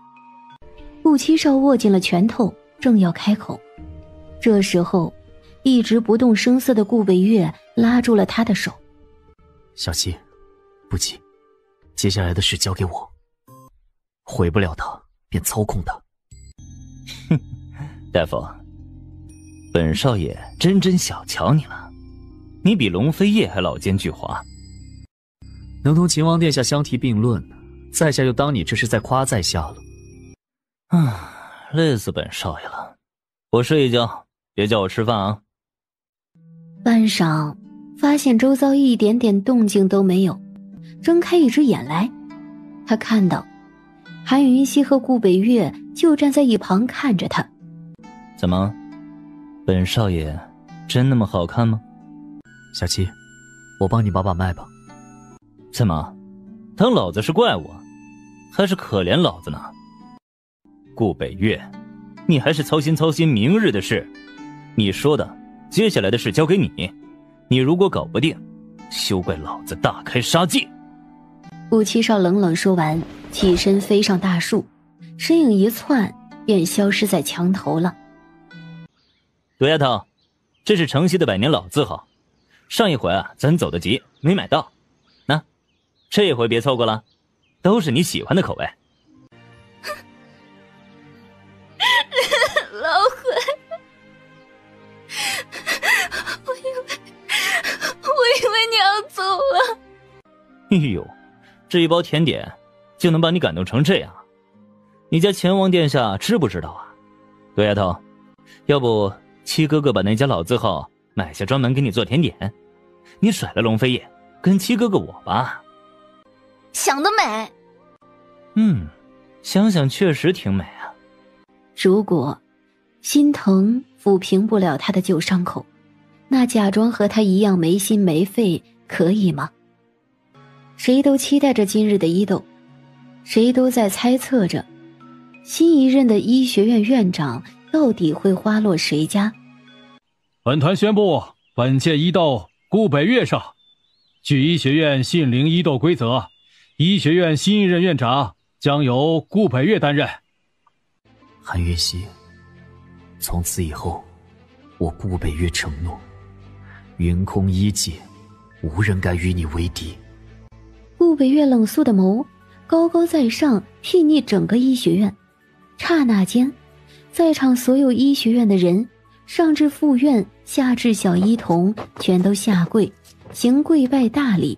S4: 顾七少握紧了拳头，正要开口，这时候一直不动声色的顾北月拉住了他的手。
S8: 小七，不急，接下来的事交给我，毁不了他便操控他。
S21: 哼，大夫，本少爷真小瞧你了，你比龙飞叶还老奸巨猾。
S8: 能同秦王殿下相提并论，在下就当你这是在夸在下了。
S21: 累死本少爷了，我睡一觉，别叫我吃饭啊。
S4: 半晌，发现周遭一点点动静都没有，睁开一只眼来，他看到韩云溪和顾北月就站在一旁看着他。
S21: 怎么，本少爷真那么好看吗？
S8: 小七，我帮你把脉吧。
S21: 怎么，当老子是怪物，还是可怜老子呢？顾北月，你还是操心明日的事。你说的，接下来的事交给你，你如果搞不定，休怪老子大开杀戒。
S4: 顾七少冷冷说完，起身飞上大树，身影一窜，便消失在墙头了。
S21: 毒丫头，这是城西的百年老字号，上一回咱走得急，没买到。那，这回别错过了，都是你喜欢的口味。
S12: 老鬼，我以为你要走了。
S21: 哎呦，这一包甜点就能把你感动成这样？你家前王殿下知不知道啊？毒丫头，要不七哥哥把那家老字号买下，专门给你做甜点，你甩了龙飞叶，跟七哥哥我吧。
S1: 想得美。
S21: 想想确实挺美啊。
S4: 如果心疼抚平不了他的旧伤口，那假装和他一样没心没肺可以吗？谁都期待着今日的伊斗，谁都在猜测着新一任的医学院院长到底会花落谁家。
S3: 本团宣布，本届伊斗顾北月胜。据医学院杏陵伊斗规则，医学院新一任院长将由顾北月担任。
S8: 韩云溪，从此以后，我顾北月承诺，云空医界无人敢与你为敌。
S4: 顾北月冷肃的眸高高在上，睥睨整个医学院。刹那间，在场所有医学院的人，上至副院，下至小医童，全都下跪，行跪拜大礼。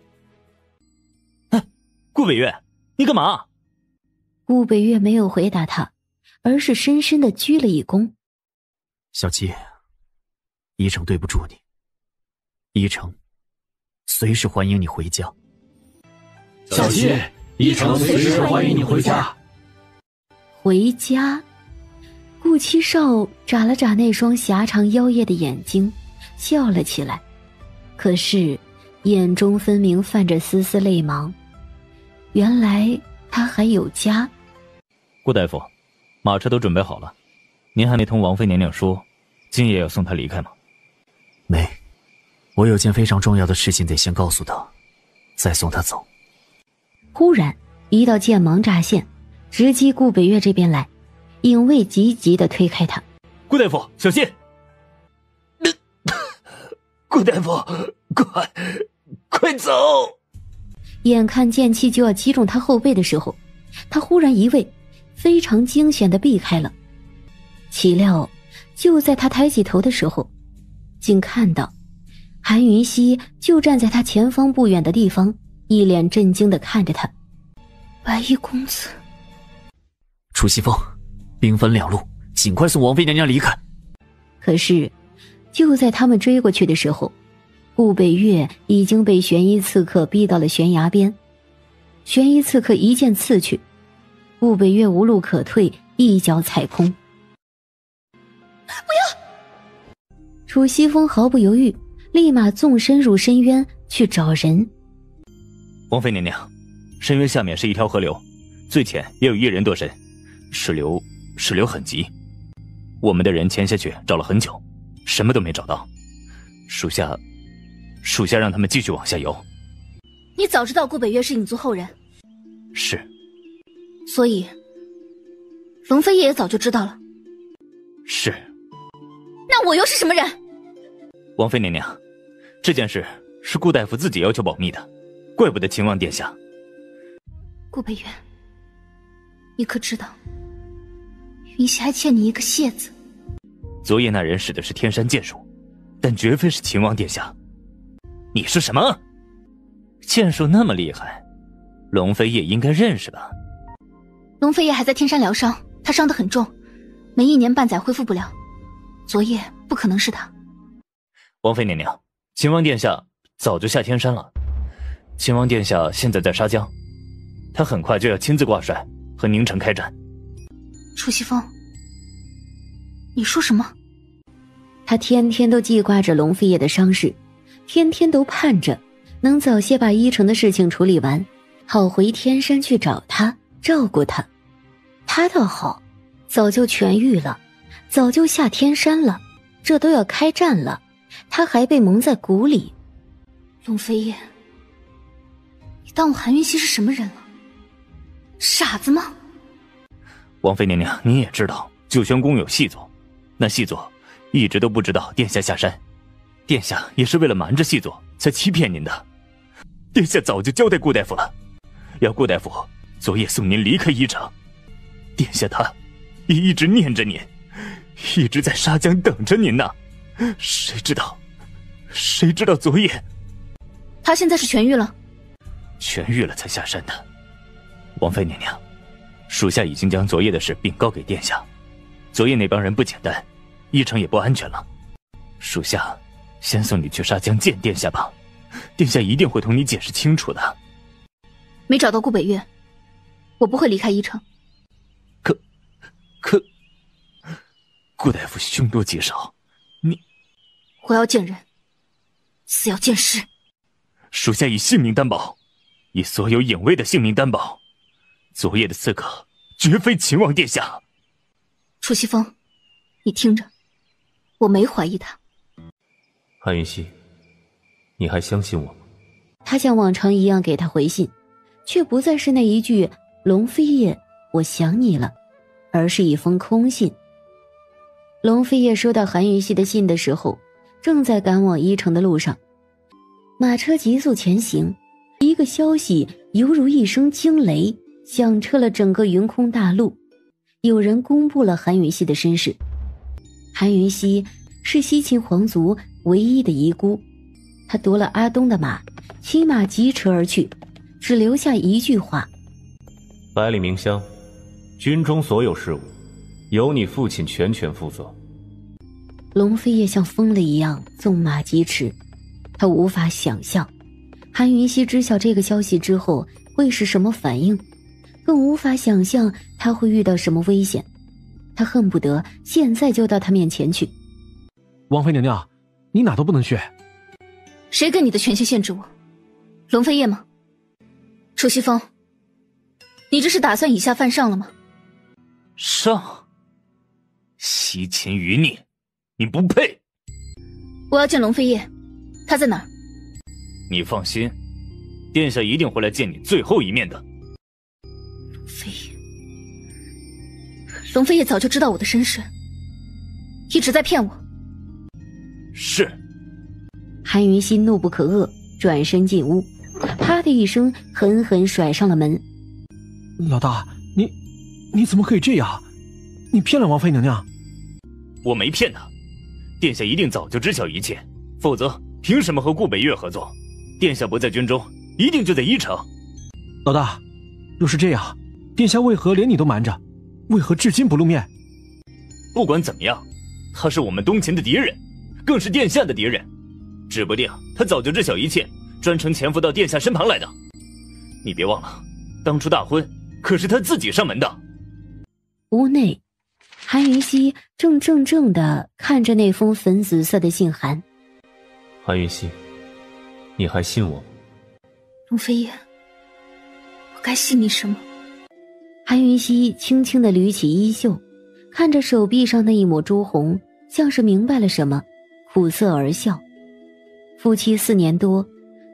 S21: 顾北月，你干嘛？
S4: 顾北月没有回答他，而是深深地鞠了一躬。
S8: 小七，医城对不住你，医城随时欢迎你回家。
S3: 小七，医城随时欢迎你回家。
S4: 回家？顾七少眨了眨那双狭长妖艳的眼睛，笑了起来，可是眼中分明泛着丝丝泪芒。原来他还有家。
S21: 顾大夫，马车都准备好了，您还没同王妃娘娘说今夜要送她离开吗？
S8: 没，我有件非常重要的事情得先告诉她，再送她走。
S4: 忽然一道剑芒乍现，直击顾北月这边来，影卫急急地推开他。
S21: 顾大夫，小心！
S6: 顾大夫，快走！
S4: 眼看剑气就要击中他后背的时候，他忽然移位，非常惊险地避开了。岂料就在他抬起头的时候，竟看到韩云溪就站在他前方不远的地方，一脸震惊地看着他。
S1: 白衣公子，
S8: 楚西风，兵分两路，尽快送王妃娘娘离开。
S4: 可是就在他们追过去的时候，顾北岳已经被玄衣刺客逼到了悬崖边。玄衣刺客一剑刺去，顾北岳无路可退，一脚踩空。
S1: 不要！
S4: 楚西风毫不犹豫，立马纵身入深渊去找人。
S21: 王妃娘娘，深渊下面是一条河流，最浅也有1人多深，水流很急。我们的人潜下去找了很久，什么都没找到。属下让他们继续往下游。
S1: 你早知道顾北岳是影族后人，
S21: 是，
S1: 所以龙飞叶也早就知道了。
S21: 是。
S1: 那我又是什么人？
S21: 王妃娘娘，这件事是顾大夫自己要求保密的，怪不得秦王殿下。
S1: 顾北岳，你可知道云溪还欠你一个谢字？
S21: 昨夜那人使的是天山剑术，但绝非是秦王殿下。你是什么？剑术那么厉害，龙飞叶应该认识吧？
S1: 龙飞叶还在天山疗伤，他伤得很重，没1年半载恢复不了。昨夜不可能是他。
S21: 王妃娘娘，秦王殿下早就下天山了。秦王殿下现在在沙江，他很快就要亲自挂帅和宁城开战。
S1: 楚西风，你说什么？
S4: 他天天都记挂着龙飞叶的伤势，天天都盼着能早些把依城的事情处理完，好回天山去找他，照顾他。他倒好，早就痊愈了，早就下天山了，这都要开战了，他还被蒙在鼓里。
S1: 龙飞叶，你当我韩云溪是什么人了？傻子吗？
S21: 王妃娘娘，你也知道九玄宫有细作，那细作一直都不知道殿下下山，殿下也是为了瞒着细作才欺骗您的。殿下早就交代顾大夫了，要顾大夫昨夜送您离开依城。殿下他也一直念着您，一直在沙江等着您呢。谁知道昨夜
S1: 他现在是痊愈了？
S21: 痊愈了才下山的。王妃娘娘，属下已经将昨夜的事禀告给殿下。昨夜那帮人不简单，依城也不安全了。属下先送你去沙江见殿下吧，殿下一定会同你解释清楚的。
S1: 没找到顾北岳，我不会离开依城。
S21: 可顾大夫凶多吉少，你……
S1: 活要见人，死要见尸。
S21: 属下以性命担保，以所有隐卫的性命担保，昨夜的刺客绝非秦王殿下。
S1: 楚西风，你听着，我没怀疑他。
S14: 韩云溪，你还相信我吗？
S4: 他像往常一样给他回信，却不再是那一句“龙飞叶，我想你了”，而是一封空信。龙飞叶收到韩云溪的信的时候，正在赶往依城的路上，马车急速前行，一个消息犹如一声惊雷，响彻了整个云空大陆。有人公布了韩云溪的身世。韩云溪是西秦皇族唯一的遗孤，他夺了阿东的马，骑马疾驰而去，只留下一句话：
S14: 百里明香，军中所有事务由你父亲全权负责。
S4: 龙飞叶像疯了一样纵马疾驰，他无法想象韩云溪知晓这个消息之后会是什么反应，更无法想象他会遇到什么危险。他恨不得现在就到他面前去。
S10: 王妃娘娘，你哪都不能去。
S1: 谁跟你的权限限制我？龙飞叶吗？楚西风，你这是打算以下犯上了吗？
S21: 上？西秦余孽，你不配！
S1: 我要见龙飞叶，他在哪儿？
S21: 你放心，殿下一定会来见你最后一面的。
S1: 龙飞叶早就知道我的身世，一直在骗我。
S21: 是。
S4: 韩云溪怒不可遏，转身进屋，啪的一声狠狠甩上了门。
S10: 老大，你怎么可以这样？你骗了王妃娘娘。
S21: 我没骗他。殿下一定早就知晓一切，否则凭什么和顾北岳合作？殿下不在军中，一定就在伊城。
S20: 老大，若是这样，殿下为何连你都瞒着？为何至今不露面？
S21: 不管怎么样，他是我们东秦的敌人，更是殿下的敌人，指不定他早就知晓一切，专程潜伏到殿下身旁来的。你别忘了，当初大婚可是他自己上门的。
S4: 屋内，韩云熙正地看着那封粉紫色的信函。
S14: 韩云熙，你还信我吗？
S1: 龙飞燕，我该信你什么？
S4: 韩云熙轻轻地捋起衣袖，看着手臂上那一抹朱红，像是明白了什么，苦涩而笑。夫妻4年多，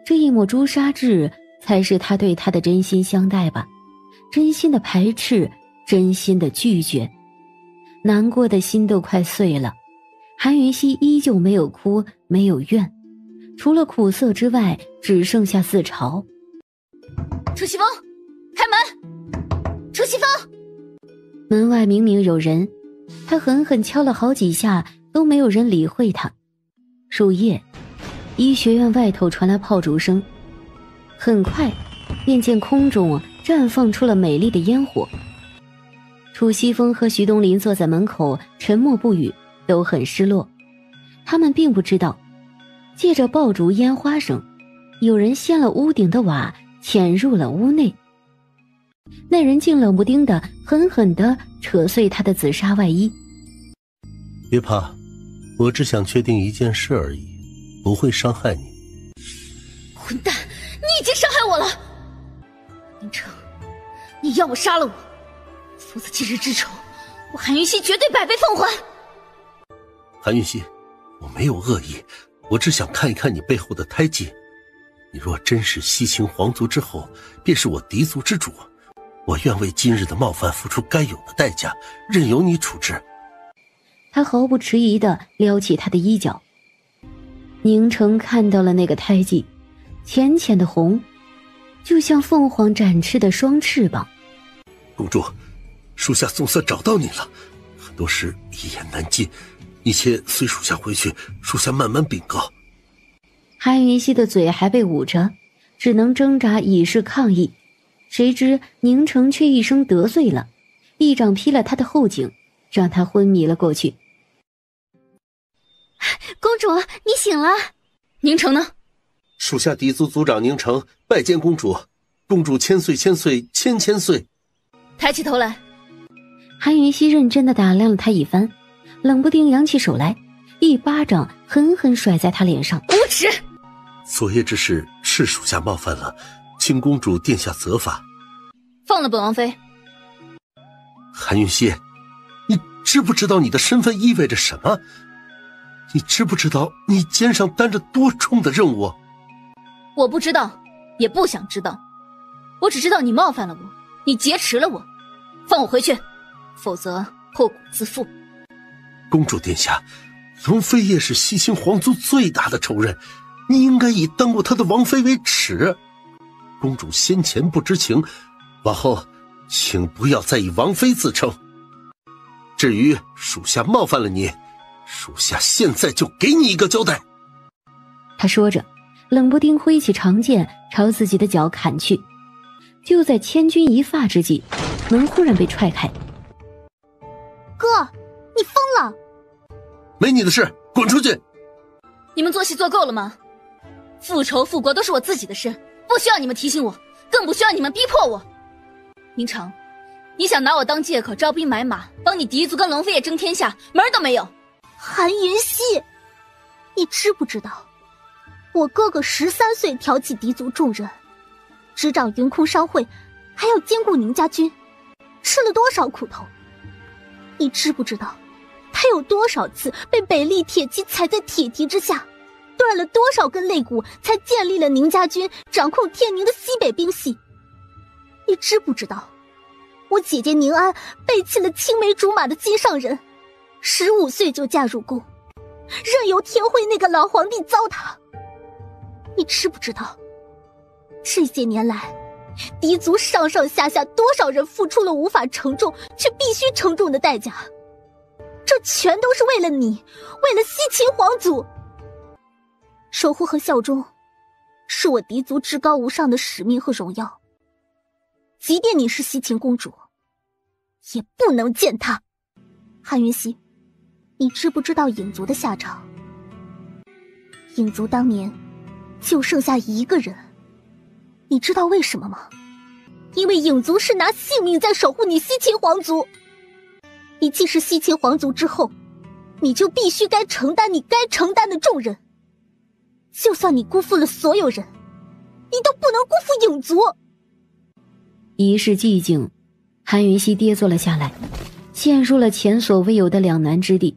S4: 这一抹朱砂痣才是他对她的真心相待吧，真心的排斥，真心的拒绝。难过的心都快碎了，韩云熙依旧没有哭，没有怨，除了苦涩之外，只剩下自嘲。
S1: 楚西风，开门！楚西风！
S4: 门外明明有人，他狠狠敲了好几下，都没有人理会他。入夜，医学院外头传来炮竹声，很快便见空中绽放出了美丽的烟火。楚西风和徐东林坐在门口沉默不语，都很失落。他们并不知道，借着爆竹烟花声，有人掀了屋顶的瓦，潜入了屋内。那人竟冷不丁的狠狠地扯碎他的紫纱外衣。
S16: 别怕，我只想确定一件事而已，不会伤害你。
S1: 混蛋，你已经伤害我了！宁城，你要么杀了我，否则今日之仇，我韩云熙绝对100倍奉还。
S16: 韩云熙，我没有恶意，我只想看一看你背后的胎记。你若真是西秦皇族之后，便是我狄族之主，我愿为今日的冒犯付出该有的代价，任由你处置。
S4: 他毫不迟疑地撩起他的衣角。宁城看到了那个胎记，浅浅的红，就像凤凰展翅的双翅膀。
S16: 公主，属下宋色找到你了，很多事一言难尽，一切随属下回去，属下慢慢禀告。
S4: 韩云熙的嘴还被捂着，只能挣扎以示抗议，谁知宁城却一声得罪了，一掌劈了他的后颈，让他昏迷了过去。
S1: 公主，你醒了。宁城呢？
S16: 属下狄族族长宁城拜见公主，公主千岁千岁千千岁。
S1: 抬起头来。
S4: 韩云熙认真地打量了他一番，冷不丁扬起手来，一巴掌狠狠甩在他脸上。
S1: 无耻！
S16: 昨夜之事是属下冒犯了，请公主殿下责罚。
S1: 放了本王妃。
S16: 韩云熙，你知不知道你的身份意味着什么？你知不知道你肩上担着多重的任务？
S1: 我不知道，也不想知道。我只知道你冒犯了我，你劫持了我，放我回去，否则后果自负。
S16: 公主殿下，龙飞夜是西秦皇族最大的仇人，你应该以当过他的王妃为耻。公主先前不知情，往后请不要再以王妃自称。至于属下冒犯了你，属下现在就给你一个交代。
S4: 他说着，冷不丁挥起长剑朝自己的脚砍去。就在千钧一发之际，门忽然被踹开。
S9: 哥，你疯了！
S16: 没你的事，滚出去！
S1: 你们做戏做够了吗？复仇复国都是我自己的事，不需要你们提醒我，更不需要你们逼迫我。宁城，你想拿我当借口招兵买马，帮你狄族跟龙飞也争天下，门儿都没有。
S9: 韩云熙，你知不知道，我哥哥13岁挑起狄族重任，执掌云空商会，还要兼顾宁家军，吃了多少苦头？你知不知道，他有多少次被北利铁骑踩在铁蹄之下，断了多少根肋骨，才建立了宁家军掌控天宁的西北兵系？你知不知道，我姐姐宁安背弃了青梅竹马的金上人，15岁就嫁入宫，任由天辉那个老皇帝糟蹋。你知不知道，这些年来，狄族上上下下多少人付出了无法承重却必须承重的代价？
S12: 这全都是为了你，为了西秦皇族。守护和效忠，是我狄族至高无上的使命和荣耀。即便你是西秦公主，也不能践踏。韩云溪，你知不知道影族的下场？影族当年就剩下一个人，你知道为什么吗？因为影族是拿性命在守护你西秦皇族。你既是西秦皇族之后，你就必须该承担你该承担的重任。就算你辜负了所有人，你都不能辜负影族。
S4: 一世寂静，韩云溪跌坐了下来，陷入了前所未有的两难之地。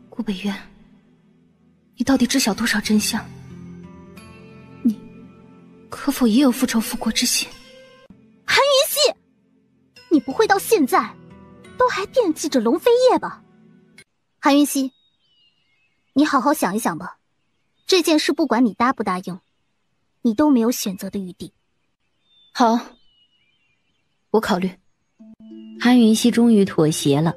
S1: 顾北渊，你到底知晓多少真相？你可否也有复仇复国之心？
S12: 韩云溪，你不会到现在都还惦记着龙飞叶吧？韩云溪，你好好想一想吧，这件事不管你答不答应，你都没有选择的余地。
S1: 好，我考虑。
S4: 韩云溪终于妥协了，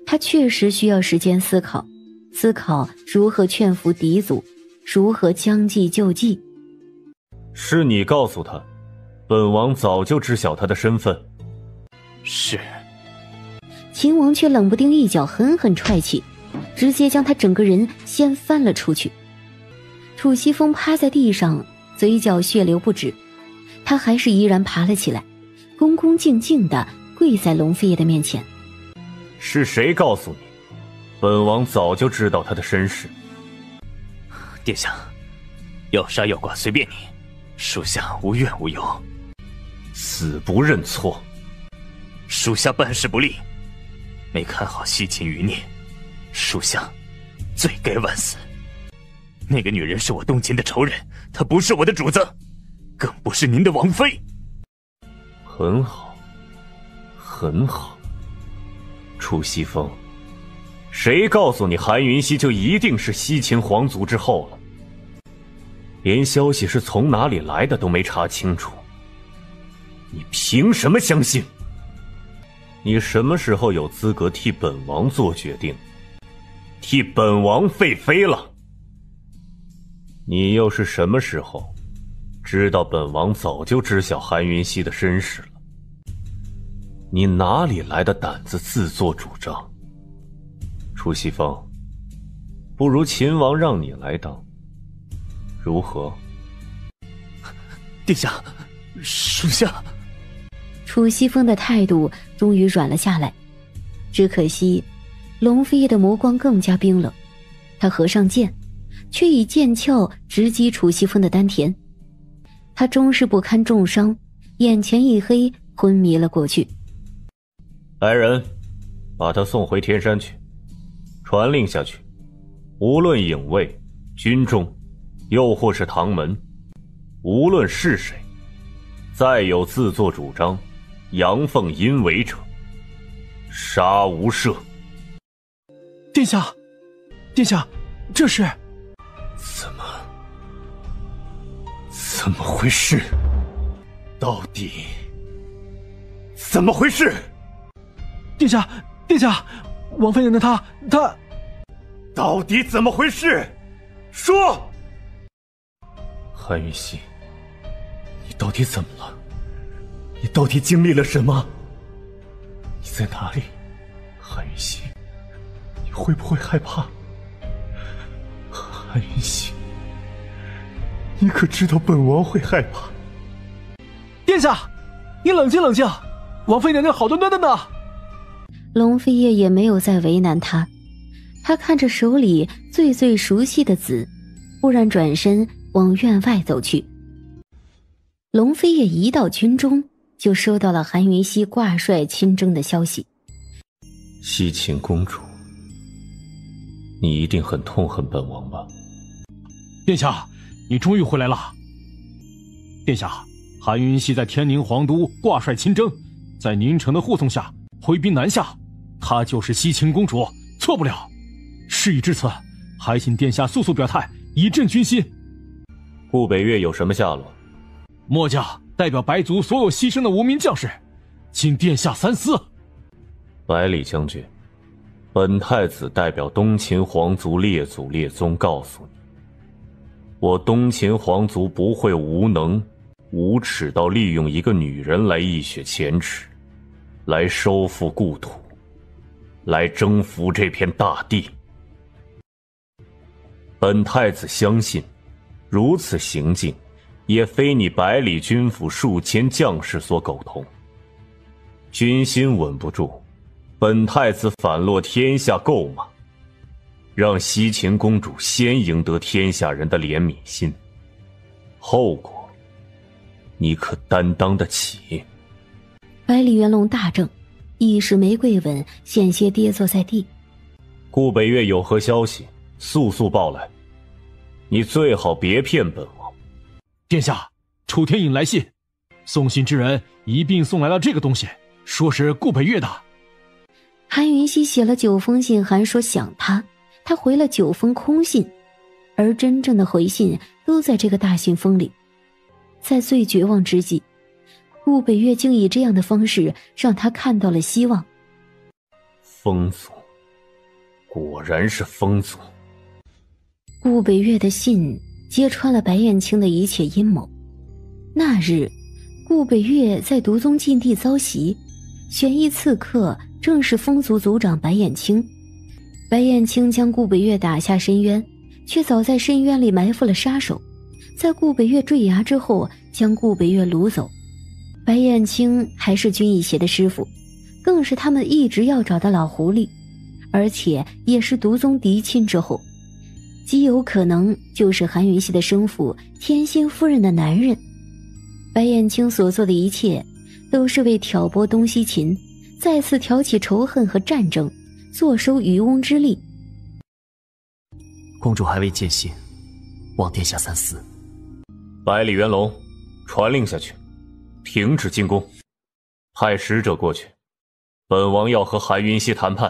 S4: 他确实需要时间思考如何劝服狄族，如何将计就计。
S14: 是你告诉他，本王早就知晓他的身份。
S21: 是。
S4: 秦王却冷不丁一脚狠狠踹起，直接将他整个人掀翻了出去。楚西风趴在地上，嘴角血流不止，他还是依然爬了起来，恭恭敬敬地跪在龙飞叶的面前。
S14: 是谁告诉你，本王早就知道他的身世？
S21: 殿下，要杀要剐随便你，属下无怨无尤。
S14: 死不认错，
S21: 属下办事不力，没看好西秦余孽，属下罪该万死。那个女人是我东秦的仇人，她不是我的主子，更不是您的王妃。
S14: 很好，很好。楚西风，谁告诉你韩云溪就一定是西秦皇族之后了？连消息是从哪里来的都没查清楚，你凭什么相信？你什么时候有资格替本王做决定，替本王废妃了？你又是什么时候知道本王早就知晓韩云溪的身世了？你哪里来的胆子自作主张？楚西风，不如秦王让你来当，如何？
S21: 殿下，属下。
S4: 楚西风的态度终于软了下来，只可惜龙飞叶的眸光更加冰冷，他合上剑，却以剑鞘直击楚西风的丹田。他终是不堪重伤，眼前一黑，昏迷了过去。
S14: 来人，把他送回天山去，传令下去，无论影卫、军中，又或是唐门，无论是谁，再有自作主张阳奉阴违者，杀无赦。
S20: 殿下，殿下，这是
S14: 怎么回事？到底怎么回事？
S20: 殿下，殿下，王妃娘娘她
S14: 到底怎么回事？说！韩云溪，你到底怎么了？你到底经历了什么？你在哪里？韩云溪，你会不会害怕？韩云溪，你可知道本王会害怕？
S20: 殿下，你冷静冷静，王妃娘娘好端端的呢。
S4: 龙飞叶也没有再为难他，他看着手里最熟悉的紫，忽然转身往院外走去。龙飞叶一到军中，就收到了韩云溪挂帅亲征的消息。
S14: 西秦公主，你一定很痛恨本王吧？
S15: 殿下，你终于回来了。殿下，韩云溪在天宁皇都挂帅亲征，在您城的护送下挥兵南下，她就是西秦公主，错不了。事已至此，还请殿下速速表态，以振军心。
S14: 顾北岳有什么下落？
S15: 末将代表白族所有牺牲的无名将士，请殿下三思。
S14: 百里将军，本太子代表东秦皇族列祖列宗告诉你，我东秦皇族不会无能无耻到利用一个女人来一雪前耻，来收复故土，来征服这片大地。本太子相信，如此行径也非你百里军府数千将士所苟同。军心稳不住，本太子反落天下垢马，让西秦公主先赢得天下人的怜悯心，后果你可担当得起？
S4: 百里元龙大怔，一时没跪稳，险些跌坐在地。
S14: 顾北岳有何消息，速速报来。你最好别骗本王。
S20: 殿下，楚天引来信，送信之人一并送来了这个东西，说是顾北岳的。
S4: 韩云熙写了9封信函说想他回了9封空信，而真正的回信都在这个大信封里。在最绝望之际，顾北岳竟以这样的方式让他看到了希望。
S14: 风族，果然是风族。
S4: 顾北岳的信揭穿了白燕青的一切阴谋。那日，顾北岳在毒宗禁地遭袭，选役刺客正是风族族长白燕青。白燕青将顾北岳打下深渊，却早在深渊里埋伏了杀手，在顾北岳坠崖之后将顾北岳掳走。白燕青还是军医邪的师傅，更是他们一直要找的老狐狸，而且也是毒宗嫡亲之后，极有可能就是韩云熙的生父天心夫人的男人。白燕青所做的一切都是为挑拨东西秦，再次挑起仇恨和战争，坐收渔翁之利。
S8: 公主还未见信，望殿下三思。
S14: 百里元龙，传令下去，停止进攻，派使者过去，本王要和韩云熙谈判。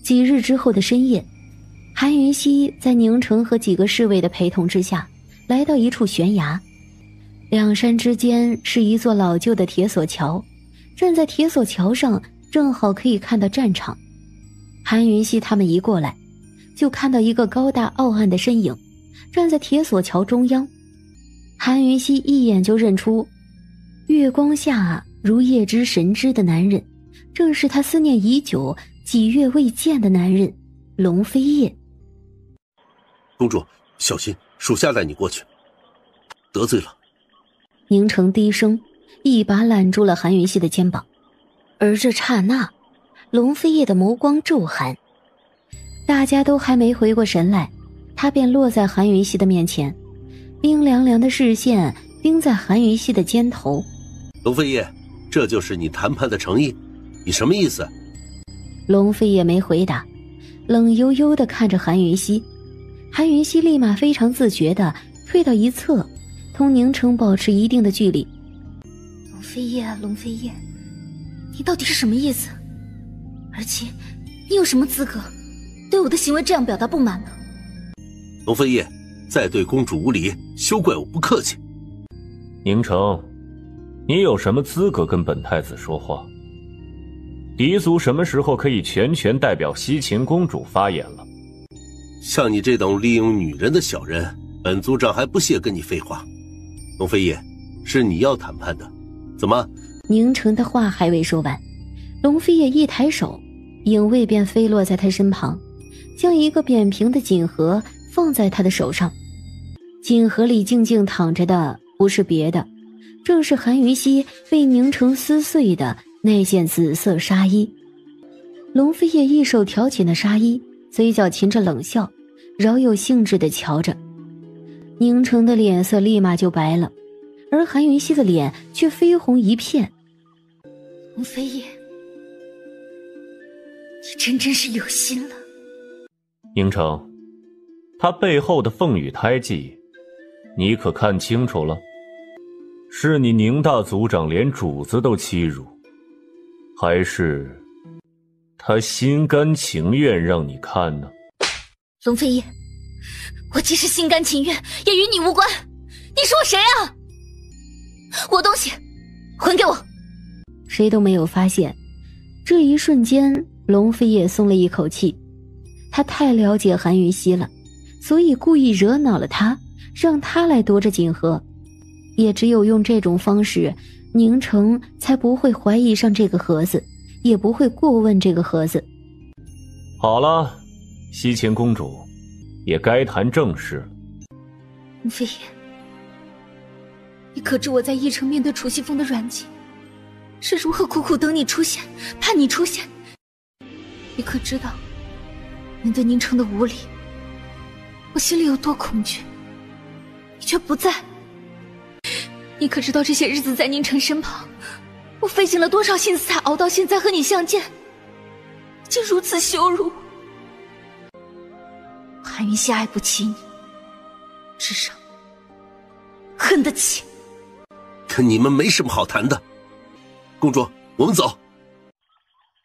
S4: 几日之后的深夜，韩云熙在宁城和几个侍卫的陪同之下，来到一处悬崖。两山之间是一座老旧的铁索桥，站在铁索桥上正好可以看到战场。韩云熙他们一过来，就看到一个高大傲岸的身影站在铁索桥中央。韩云熙一眼就认出，月光下如夜之神之的男人，正是他思念已久几月未见的男人龙飞夜。
S16: 公主小心，属下带你过去。得罪了。
S4: 宁城低声一把揽住了韩云熙的肩膀，而这刹那，龙飞夜的眸光骤寒。大家都还没回过神来，他便落在韩云熙的面前，冰凉凉的视线冰在韩云熙的肩头。
S16: 龙飞夜，这就是你谈判的诚意？你什么意思？
S4: 龙飞夜没回答，冷悠悠地看着韩云熙。韩云熙立马非常自觉地退到一侧，同宁城保持一定的距离。
S1: 龙飞夜啊，龙飞夜，你到底是什么意思？而且你有什么资格对我的行为这样表达不满呢？
S16: 龙飞夜，再对公主无礼，休怪我不客气。
S14: 宁城，你有什么资格跟本太子说话？狄族什么时候可以全权代表西秦公主发言了？
S16: 像你这种利用女人的小人，本族长还不屑跟你废话。龙飞夜，是你要谈判的，怎么？
S4: 宁城的话还未说完，龙飞夜一抬手，影卫便飞落在他身旁，将一个扁平的锦盒放在他的手上。锦盒里静静躺着的不是别的，正是韩云熙被宁城撕碎的那件紫色纱衣。龙飞夜一手挑起那纱衣，嘴角噙着冷笑，饶有兴致地瞧着。宁城的脸色立马就白了，而韩云熙的脸却绯红一片。
S1: 龙飞夜，你真是有心了。
S14: 宁城，他背后的凤羽胎记，你可看清楚了？是你宁大族长连主子都欺辱，还是他心甘情愿让你看呢？
S1: 龙飞夜，我即使心甘情愿，也与你无关。你是我谁啊？我东西还给我！
S4: 谁都没有发现，这一瞬间龙飞也松了一口气，他太了解韩云熙了，所以故意惹恼了他，让他来夺着锦盒。也只有用这种方式，宁城才不会怀疑上这个盒子，也不会过问这个盒子。
S14: 好了，西秦公主，也该谈正事了。
S1: 龙飞燕，你可知我在驿城面对楚西风的软禁，是如何苦苦等你出现，盼你出现？你可知道，面对宁城的无礼，我心里有多恐惧？你却不在。你可知道这些日子在宁城身旁，我费尽了多少心思才熬到现在和你相见，竟如此羞辱。韩云熙爱不起你，至少恨得起。
S16: 跟你们没什么好谈的。公主，我们走。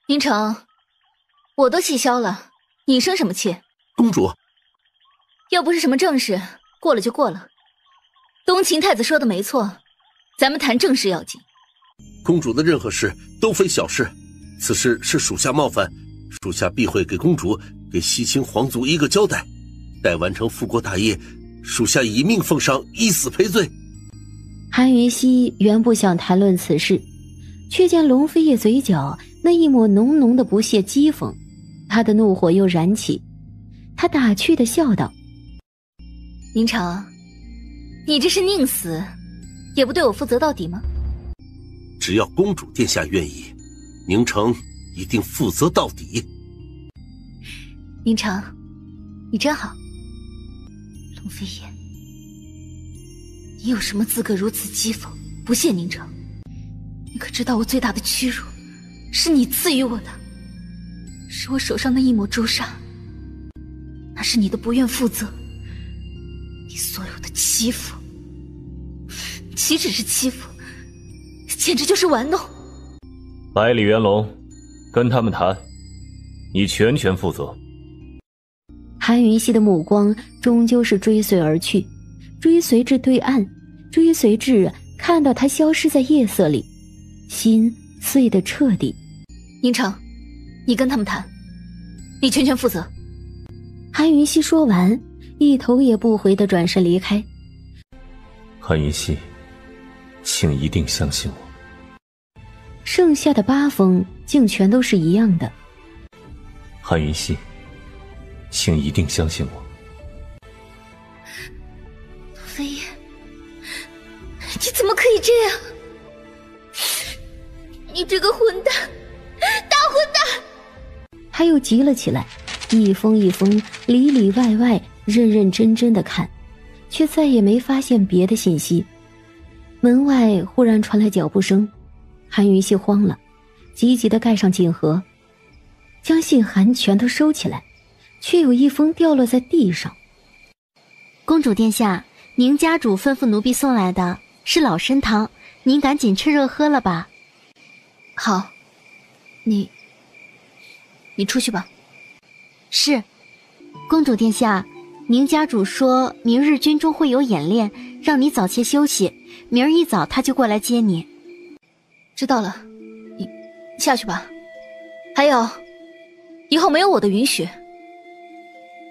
S1: 宁城，我都气消了，你生什么气？
S16: 公主，
S1: 又不是什么正事，过了就过了。东秦太子说的没错，咱们谈正事要紧。
S16: 公主的任何事都非小事，此事是属下冒犯，属下必会给公主、给西秦皇族一个交代。待完成复国大业，属下以命奉上，以死赔罪。
S4: 韩云熙原不想谈论此事，却见龙飞叶嘴角那一抹浓浓的不屑讥讽，他的怒火又燃起。他打趣地笑道：
S1: 宁城，你这是宁死，也不对我负责到底吗？
S16: 只要公主殿下愿意，宁城一定负责到底。
S1: 宁城，你真好。龙飞燕，你有什么资格如此讥讽不屑宁城？你可知道我最大的屈辱是你赐予我的，是我手上的一抹朱砂，那是你的不愿负责，你所有的欺负，岂止是欺负，简直就是玩弄。
S14: 百里元龙，跟他们谈，你全权负责。
S4: 韩云熙的目光终究是追随而去，追随至对岸，追随至看到他消失在夜色里，心碎得彻底。
S1: 宁城，你跟他们谈，你全权负责。
S4: 韩云熙说完，一头也不回地转身离开。
S14: 韩云熙，请一定相信我。
S4: 剩下的8封竟全都是一样的。
S14: 韩云熙，请一定相信我。
S1: 飞燕，你怎么可以这样？你这个混蛋，大混蛋！
S4: 他又急了起来，一封一封里里外外认认真真的看，却再也没发现别的信息。门外忽然传来脚步声，韩云熙慌了，急急地盖上锦盒，将信函全都收起来，却有一封掉落在地上。
S9: 公主殿下，宁家主吩咐奴婢送来的是老参汤，您赶紧趁热喝了吧。
S1: 好，你出去吧。
S9: 是，公主殿下，宁家主说明日军中会有演练，让你早些休息，明儿一早他就过来接你。
S1: 知道了，你下去吧。还有，以后没有我的允许，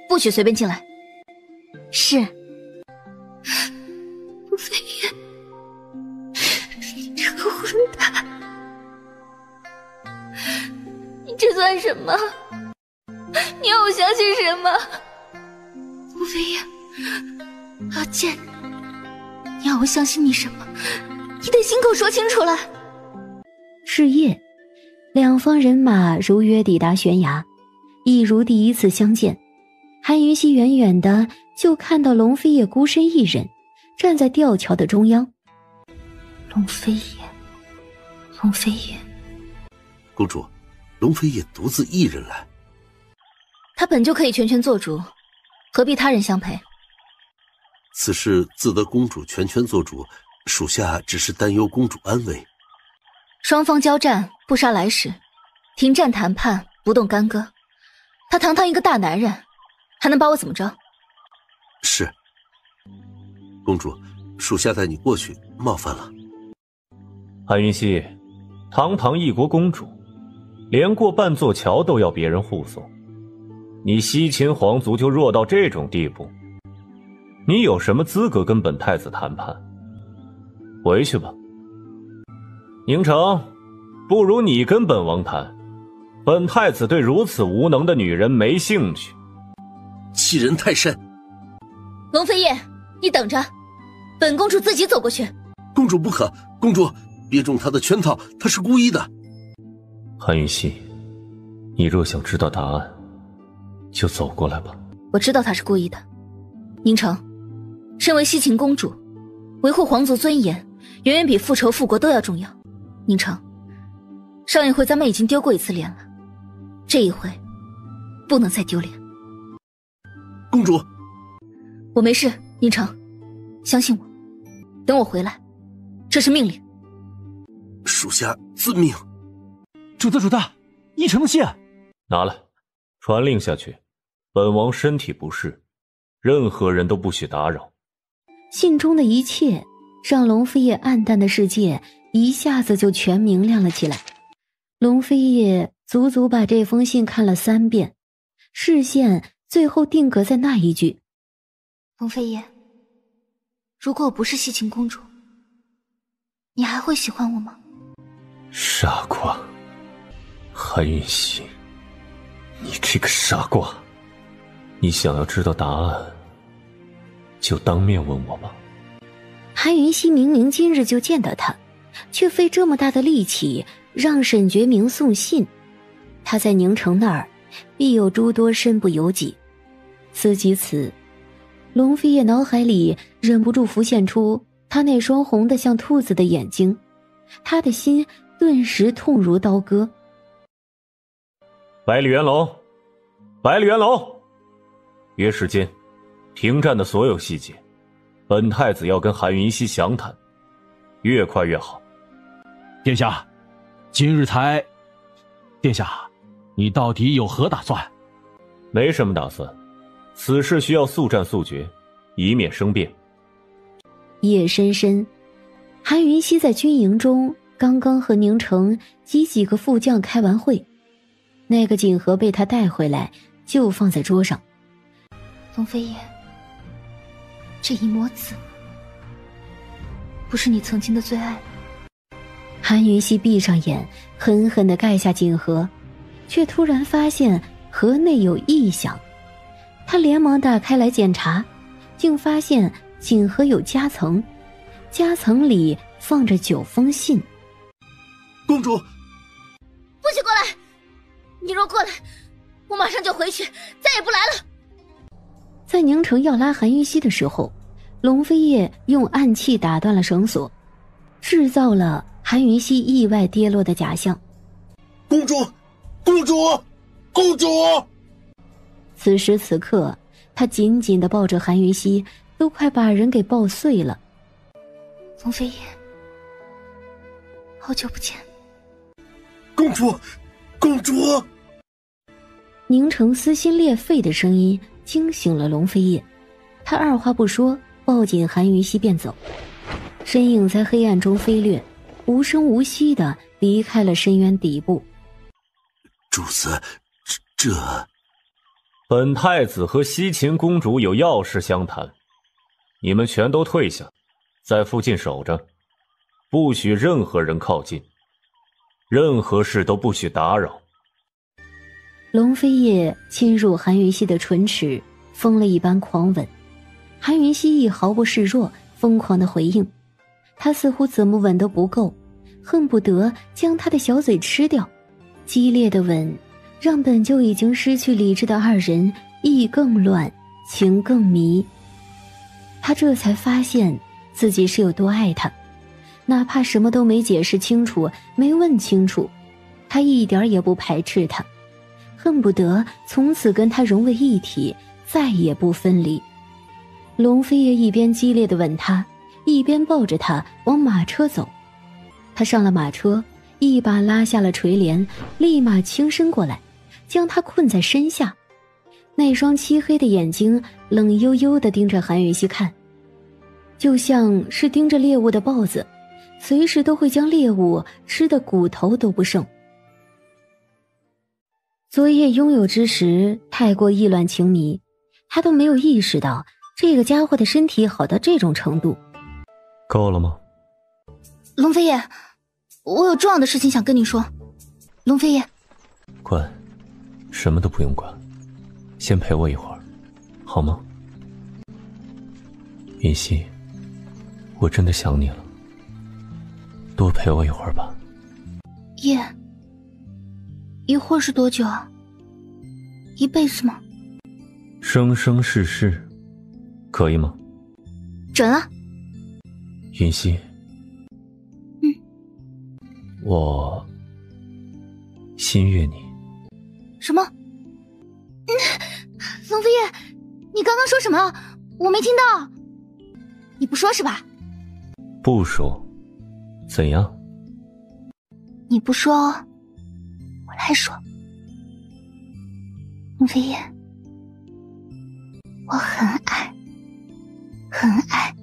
S1: 不许随便进来。
S9: 是。
S1: 不飞燕，你这个混蛋，你这算什么？你要我相信什么？不飞燕，阿健，你要我相信你什么？你得亲口说清楚来。
S4: 是夜，两方人马如约抵达悬崖，一如第一次相见。韩云熙远远的就看到龙飞叶孤身一人站在吊桥的中央。
S1: 龙飞叶，龙飞叶，
S16: 公主，龙飞叶独自一人来，
S1: 他本就可以全权做主，何必他人相陪？
S16: 此事自得公主全权做主，属下只是担忧公主安危。
S1: 双方交战，不杀来使，停战谈判，不动干戈。他堂堂一个大男人，还能把我怎么着？
S16: 是，公主，属下带你过去，冒犯了。
S14: 韩云熙，堂堂一国公主，连过半座桥都要别人护送。你西秦皇族就弱到这种地步，你有什么资格跟本太子谈判？回去吧。宁城，不如你跟本王谈，本太子对如此无能的女人没兴趣。
S16: 欺人太甚！
S1: 龙飞燕，你等着，本公主自己走过去。
S16: 公主不可，公主别中他的圈套，他是故意的。
S14: 韩云熙，你若想知道答案，就走过来吧。
S1: 我知道他是故意的。宁城，身为西秦公主，维护皇族尊严远远比复仇复国都要重要。宁城，上一回咱们已经丢过一次脸了，这一回不能再丢脸。
S16: 公主，
S1: 我没事。宁城，相信我，等我回来，这是命令。
S16: 属下遵命。
S20: 主子，一城的信
S14: 拿来，传令下去。本王身体不适，任何人都不许打扰。
S4: 信中的一切让龙飞叶暗淡的世界一下子就全明亮了起来。龙飞叶足足把这封信看了3遍，视线最后定格在那一句：
S1: 龙飞叶，如果我不是西秦公主，你还会喜欢我吗？
S14: 傻瓜，韩云熙，你这个傻瓜，你想要知道答案，就当面问我吧。
S4: 韩云熙明明今日就见到他，却费这么大的力气让沈觉明送信，他在宁城那儿必有诸多身不由己。思及此，龙飞叶脑海里忍不住浮现出他那双红得像兔子的眼睛，他的心顿时痛如刀割。
S14: 百里元楼，百里元楼，约时间，停战的所有细节，本太子要跟韩云熙详谈，越快越好。
S20: 殿下，今日才……殿下，你到底有何打算？
S14: 没什么打算，此事需要速战速决，以免生变。
S4: 夜深深，韩云熙在军营中刚刚和宁城及几个副将开完会，那个锦盒被他带回来，就放在桌上。
S1: 龙飞叶，这一抹紫，不是你曾经的最爱吗？
S4: 韩云熙闭上眼，狠狠地盖下锦盒，却突然发现盒内有异响。他连忙打开来检查，竟发现锦盒有夹层，夹层里放着9封信。
S16: 公主，
S1: 不许过来！你若过来，我马上就回去，再也不来了。
S4: 在宁城要拉韩云熙的时候，龙飞叶用暗器打断了绳索，制造了韩云熙意外跌落的假象。
S16: 公主，公主，公主！
S4: 此时此刻，他紧紧地抱着韩云熙，都快把人给抱碎了。
S1: 龙飞叶，好久不见。
S16: 公主，公主！
S4: 宁城撕心裂肺的声音惊醒了龙飞叶，他二话不说，抱紧韩云熙便走，身影在黑暗中飞掠，无声无息地离开了深渊底部。
S16: 主子，这……
S14: 本太子和西秦公主有要事相谈，你们全都退下，在附近守着，不许任何人靠近，任何事都不许打扰。
S4: 龙飞叶侵入韩云熙的唇齿，疯了一般狂吻。韩云熙亦毫不示弱，疯狂的回应。他似乎怎么吻都不够，恨不得将他的小嘴吃掉。激烈的吻让本就已经失去理智的二人意更乱，情更迷。他这才发现自己是有多爱他，哪怕什么都没解释清楚，没问清楚，他一点也不排斥他，恨不得从此跟他融为一体，再也不分离。龙飞叶一边激烈地吻他，一边抱着他往马车走。他上了马车，一把拉下了垂帘，立马轻身过来，将他困在身下。那双漆黑的眼睛冷悠悠地盯着韩云熙看，就像是盯着猎物的豹子，随时都会将猎物吃得骨头都不剩。昨夜拥有之时太过意乱情迷，他都没有意识到这个家伙的身体好到这种程度。
S8: 够了吗？
S1: 龙飞叶，我有重要的事情想跟你说。龙飞叶，
S8: 管，什么都不用管，先陪我一会儿，好吗？云溪，我真的想你了，多陪我一会儿吧。
S1: 叶，一会儿是多久啊？一辈子吗？
S8: 生生世世，可以吗？
S1: 准了。
S8: 云溪，我心悦你。
S1: 什么？龙飞叶，你刚刚说什么？我没听到。你不说是吧？
S8: 不说，怎样？
S1: 你不说，我来说。龙飞叶，我很爱，很爱，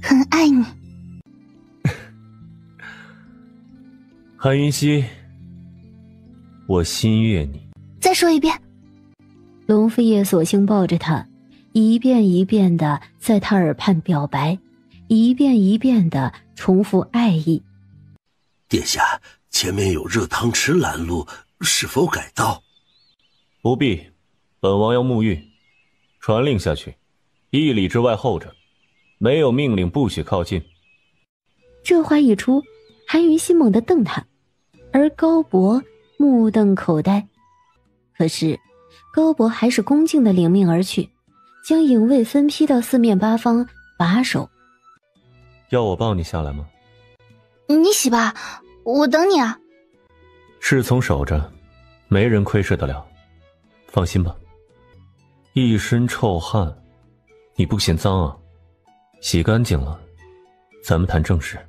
S1: 很爱你。
S8: 韩云溪，我心悦你。
S1: 再说一遍。
S4: 龙飞叶索性抱着他，一遍一遍的在他耳畔表白，一遍一遍的重复爱意。
S16: 殿下，前面有热汤池拦路，是否改道？
S14: 不必，本王要沐浴。传令下去，1里之外候着，没有命令不许靠近。
S4: 这话一出，韩云溪猛地瞪他，而高博目瞪口呆。可是高博还是恭敬地领命而去，将影卫分批到四面八方把守。
S8: 要我抱你下来吗？
S1: 你洗吧，我等你啊。
S8: 侍从守着，没人窥视得了。放心吧。一身臭汗，你不嫌脏啊？洗干净了，咱们谈正事。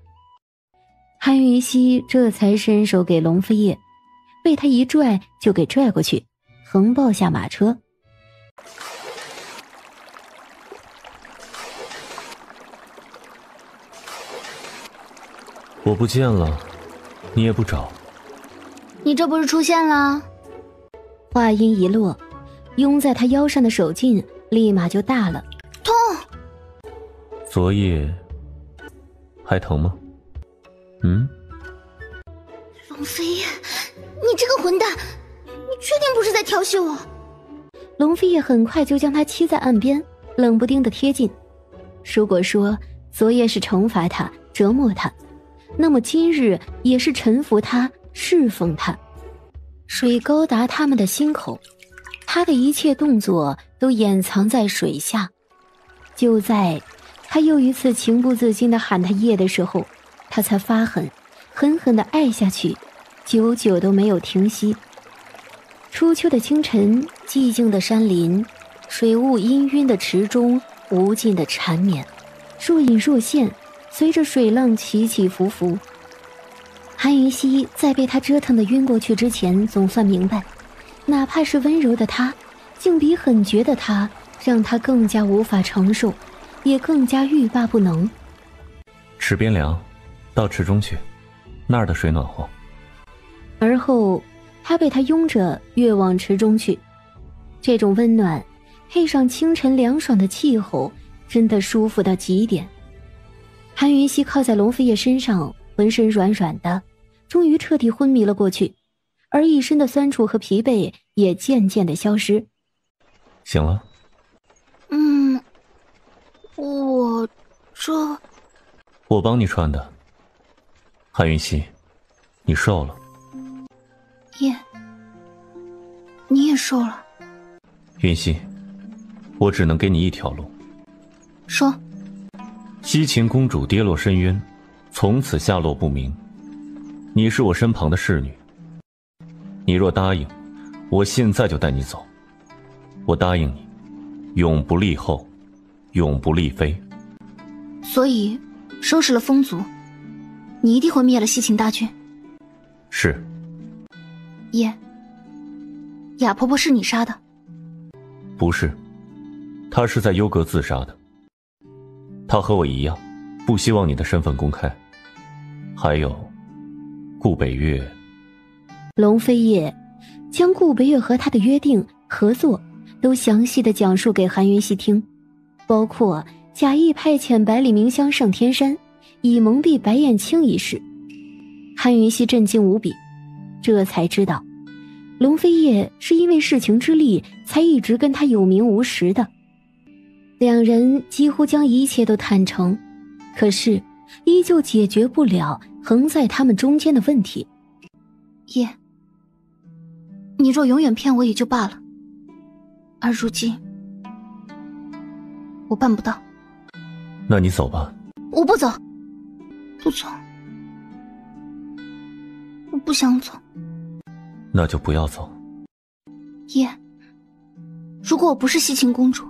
S4: 韩云溪这才伸手给龙飞叶，被他一拽就给拽过去，横抱下马车。
S8: 我不见了，你也不找。
S1: 你这不是出现了？
S4: 话音一落，拥在他腰上的手劲立马就大了。
S1: 痛！
S8: 昨夜还疼吗？
S1: 龙飞叶，你这个混蛋，你确定不是在调戏我？
S4: 龙飞叶很快就将他欺在岸边，冷不丁的贴近。如果说昨夜是惩罚他、折磨他，那么今日也是臣服他、侍奉他。水高达他们的心口，他的一切动作都掩藏在水下。就在他又一次情不自禁地喊他夜的时候，他才发狠，狠狠地爱下去，久久都没有停息。初秋的清晨，寂静的山林，水雾氤氲的池中，无尽的缠绵，若隐若现，随着水浪起起伏伏。韩云溪在被他折腾得晕过去之前，总算明白，哪怕是温柔的他，竟比狠绝的他让他更加无法承受，也更加欲罢不能。
S8: 池边凉，到池中去，那儿的水暖和。
S4: 而后他被他拥着跃往池中去，这种温暖配上清晨凉爽的气候，真的舒服到极点。韩云溪靠在龙飞叶身上，浑身软软的，终于彻底昏迷了过去，而一身的酸楚和疲惫也渐渐的消失。
S8: 醒了？我帮你穿的。韩云溪，你瘦了。
S1: 叶，你也瘦了。
S8: 云溪，我只能给你一条路。
S1: 说。
S8: 西秦公主跌落深渊，从此下落不明。你是我身旁的侍女，你若答应，我现在就带你走。我答应你，永不立后，永不立妃。
S1: 所以收拾了风族，你一定会灭了西秦大军。
S8: 是。
S1: 叶，雅婆婆是你杀的？
S8: 不是，她是在幽阁自杀的。她和我一样，不希望你的身份公开。还有顾北岳。
S4: 龙飞叶将顾北月和他的约定、合作都详细的讲述给韩云熙听，包括假意派遣百里明香上天山，以蒙蔽白燕青一事。韩云熙震惊无比，这才知道龙飞叶是因为事情之力才一直跟他有名无实的。两人几乎将一切都坦诚，可是依旧解决不了横在他们中间的问题。
S1: 叶，你若永远骗我也就罢了，而如今我办不到。
S14: 那你走吧。
S1: 我不走，不走，我不想走。
S14: 那就不要走。
S1: 叶，如果我不是西秦公主，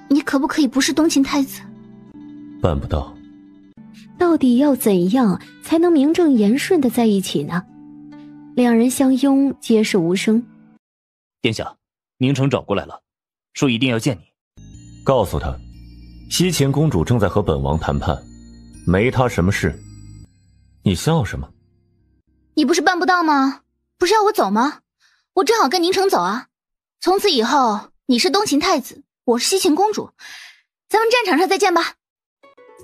S1: 你可不可以不是东秦太子？
S14: 办不到。
S4: 到底要怎样才能名正言顺的在一起呢？两人相拥，皆是无声。
S21: 殿下，宁城找过来了，说一定要见你。
S14: 告诉他，西秦公主正在和本王谈判，没她什么事。你笑什么？
S1: 你不是办不到吗？不是要我走吗？我正好跟宁城走啊。从此以后，你是东秦太子，我是西秦公主，咱们战场上再见吧。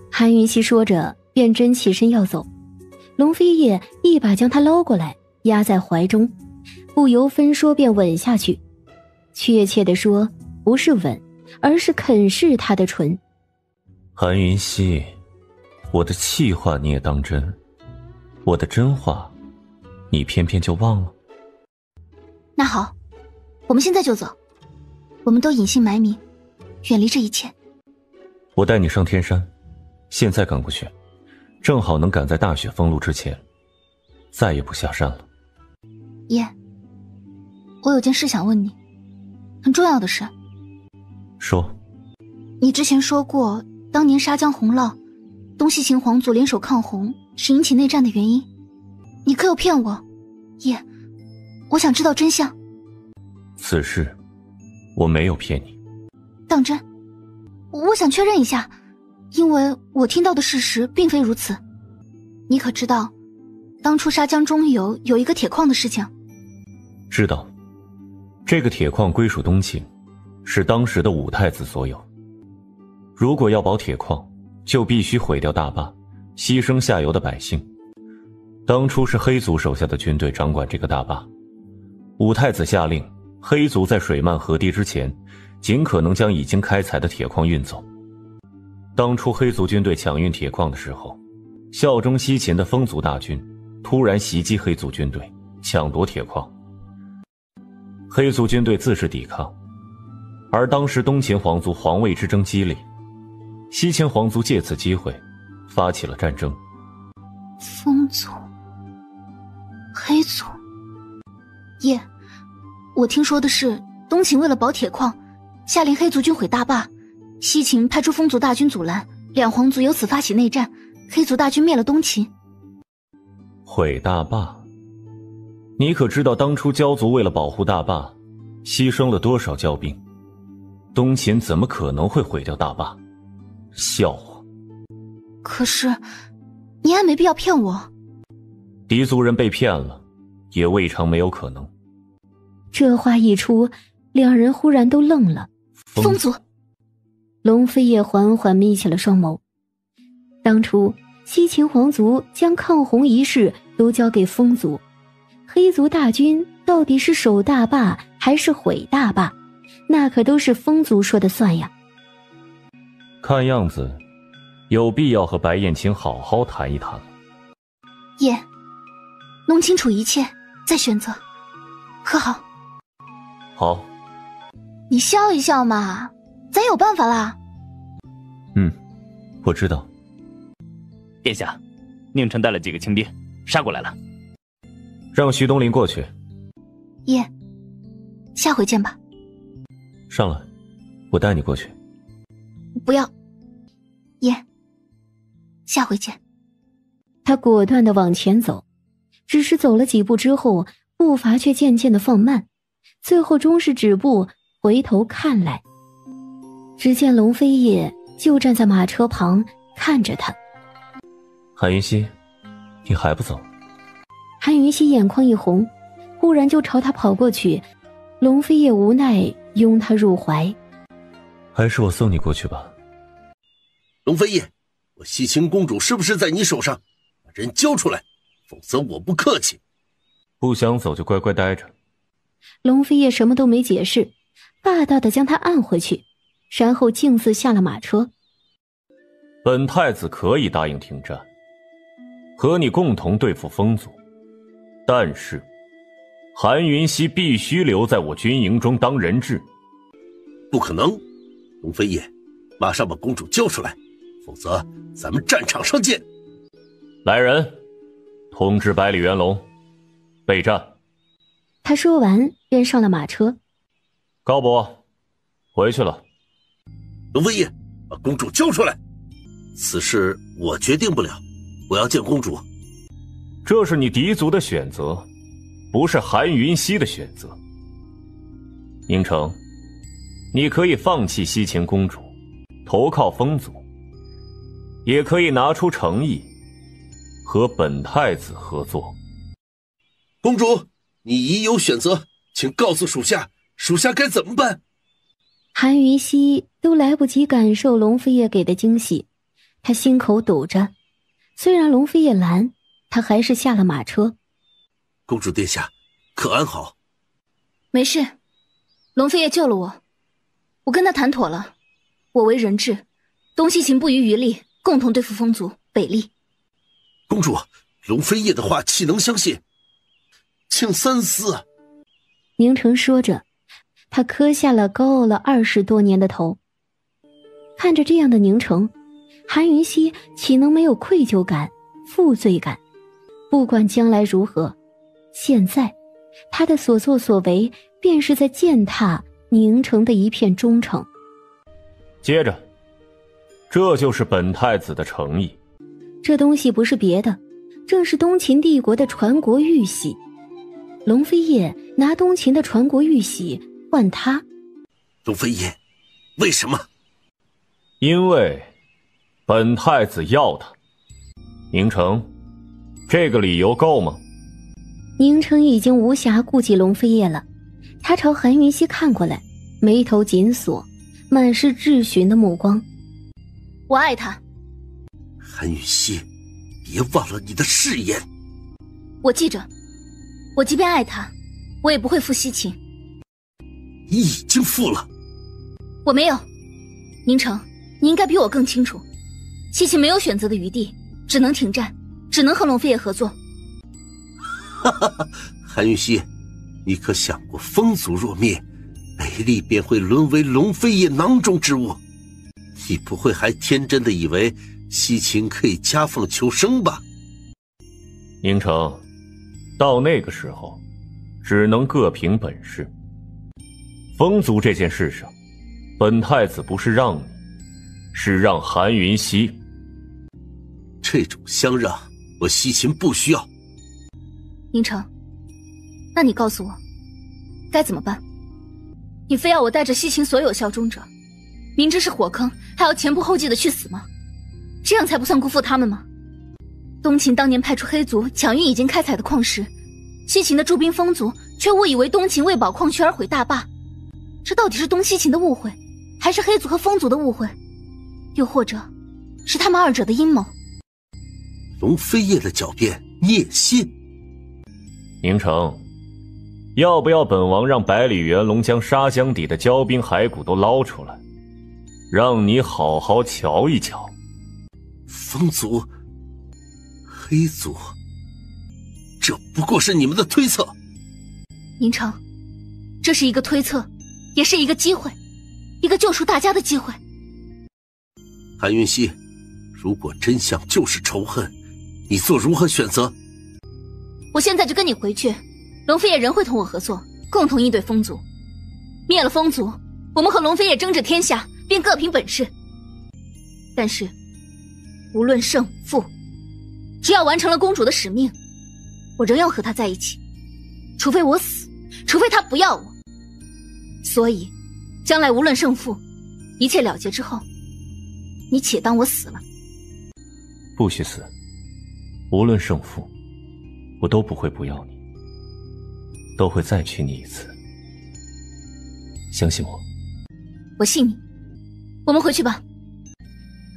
S4: 韩云熙说着便真起身要走，龙飞叶一把将他捞过来，压在怀中，不由分说便吻下去。确切地说，不是吻，而是啃噬他的唇。
S14: 韩云熙，我的气话你也当真，我的真话你偏偏就忘了。
S1: 那好，我们现在就走，我们都隐姓埋名，远离这一切。
S14: 我带你上天山，现在赶过去，正好能赶在大雪封路之前，再也不下山了。
S1: 叶，我有件事想问你，很重要的事。
S14: 说。
S1: 你之前说过，当年沙江洪涝，东西秦皇族联手抗洪是引起内战的原因，你可有骗我？叶，我想知道真相。
S14: 此事我没有骗你。
S1: 当真？我想确认一下，因为我听到的事实并非如此。你可知道当初沙江中游有一个铁矿的事情？
S14: 知道。这个铁矿归属东秦，是当时的武太子所有。如果要保铁矿，就必须毁掉大坝，牺牲下游的百姓。当初是黑族手下的军队掌管这个大坝，武太子下令黑族在水漫河堤之前尽可能将已经开采的铁矿运走。当初黑族军队抢运铁矿的时候，效忠西秦的风族大军突然袭击黑族军队，抢夺铁矿。黑族军队自是抵抗，而当时东秦皇族皇位之争激烈，西秦皇族借此机会发起了战争。
S1: 风族、黑族。叶，我听说的是东秦为了保铁矿，下令黑族军毁大坝，西秦派出风族大军阻拦，两皇族由此发起内战，黑族大军灭了东秦。
S14: 毁大坝？你可知道当初焦族为了保护大坝牺牲了多少焦兵？东秦怎么可能会毁掉大坝？笑话。
S1: 可是你还没必要骗我。
S14: 狄族人被骗了，也未尝没有可能。
S4: 这话一出，两人忽然都愣了。
S1: 风族。
S4: 龙飞叶缓缓眯起了双眸。当初西秦皇族将抗洪一事都交给风族，黑族大军到底是守大坝还是毁大坝，那可都是风族说的算呀。
S14: 看样子有必要和白燕青好好谈一谈了。
S1: 叶，弄清楚一切再选择，可好？
S14: 好。
S1: 你笑一笑嘛，咱有办法啦。
S14: 我知道。
S21: 殿下，宁城带了几个清兵杀过来了。
S14: 让徐东林过去。
S1: 叶，下回见吧。
S14: 上来，我带你过去。
S1: 不要。叶，下回见。
S4: 他果断地往前走，只是走了几步之后，步伐却渐渐地放慢，最后终是止步，回头看来，只见龙飞叶就站在马车旁看着他。
S14: 韩云熙，你还不走？
S4: 韩云熙眼眶一红，忽突然就朝他跑过去，龙飞叶无奈拥他入怀。
S14: 还是我送你过去吧。
S16: 龙飞叶，我西秦公主是不是在你手上？把人交出来，否则我不客气。
S14: 不想走就乖乖待着。
S4: 龙飞叶什么都没解释，霸道地将他按回去，然后径自下了马车。
S14: 本太子可以答应停战，和你共同对付风族，但是韩云溪必须留在我军营中当人质。
S16: 不可能，龙飞叶，马上把公主交出来，否则咱们战场上见。
S14: 来人，通知百里元龙备战。
S4: 他说完便上了马车。
S14: 高伯，回去了。
S16: 龙飞叶，把公主交出来。此事我决定不了，我要见公主。
S14: 这是你嫡族的选择，不是韩云溪的选择。宁城，你可以放弃西秦公主，投靠风族，也可以拿出诚意和本太子合作。
S16: 公主，你已有选择，请告诉属下，属下该怎么办？
S4: 韩云溪都来不及感受龙飞叶给的惊喜，他心口堵着。虽然龙飞叶拦，他还是下了马车。
S16: 公主殿下，可安好？
S1: 没事，龙飞叶救了我，我跟他谈妥了，我为人质，东西秦不遗余力，共同对付风族北厉。
S16: 公主，龙飞叶的话岂能相信？请三思。
S4: 宁城说着，他磕下了高傲了20多年的头。看着这样的宁城，韩云溪岂能没有愧疚感、负罪感？不管将来如何，现在他的所作所为便是在践踏宁城的一片忠诚。
S14: 接着，这就是本太子的诚意。
S4: 这东西不是别的，正是东秦帝国的传国玉玺。龙飞叶拿东秦的传国玉玺换他。
S16: 龙飞叶，为什么？
S14: 因为本太子要他。宁城，这个理由够吗？
S4: 宁城已经无暇顾及龙飞叶了，他朝韩云溪看过来，眉头紧锁，满是质询的目光。
S1: 我爱他。
S16: 韩云溪，别忘了你的誓言。
S1: 我记着，我即便爱他，我也不会负西秦。
S16: 你已经负了。
S1: 我没有。宁城，你应该比我更清楚，西秦没有选择的余地，只能停战，只能和龙飞叶合作。
S16: 哈哈哈，韩云溪，你可想过风族若灭，北厉便会沦为龙飞叶囊中之物？你不会还天真的以为西秦可以夹缝求生吧？
S14: 宁城，到那个时候，只能各凭本事。风族这件事上，本太子不是让你，是让韩云溪。
S16: 这种相让，我西秦不需要。
S1: 宁城，那你告诉我，该怎么办？你非要我带着西秦所有效忠者，明知是火坑，还要前仆后继的去死吗？这样才不算辜负他们吗？东秦当年派出黑族抢运已经开采的矿石，西秦的驻兵风族却误以为东秦为保矿区而毁大坝，这到底是东西秦的误会，还是黑族和风族的误会？又或者是他们二者的阴谋？
S16: 龙飞叶的狡辩你也信？
S14: 宁城，要不要本王让百里元龙将沙江底的骄兵骸骨都捞出来，让你好好瞧一瞧？
S16: 风族、黑族，这不过是你们的推测。
S1: 宁城，这是一个推测，也是一个机会，一个救赎大家的机会。
S16: 韩云溪，如果真相就是仇恨，你做如何选择？
S1: 我现在就跟你回去，龙飞叶仍会同我合作，共同应对风族。灭了风族，我们和龙飞叶争执天下，便各凭本事。但是无论胜负，只要完成了公主的使命，我仍要和她在一起，除非我死，除非她不要我。所以将来无论胜负，一切了结之后，你且当我死了。
S14: 不许死，无论胜负，我都不会不要你。都会再娶你一次。相信我。
S1: 我信你。我们回去吧。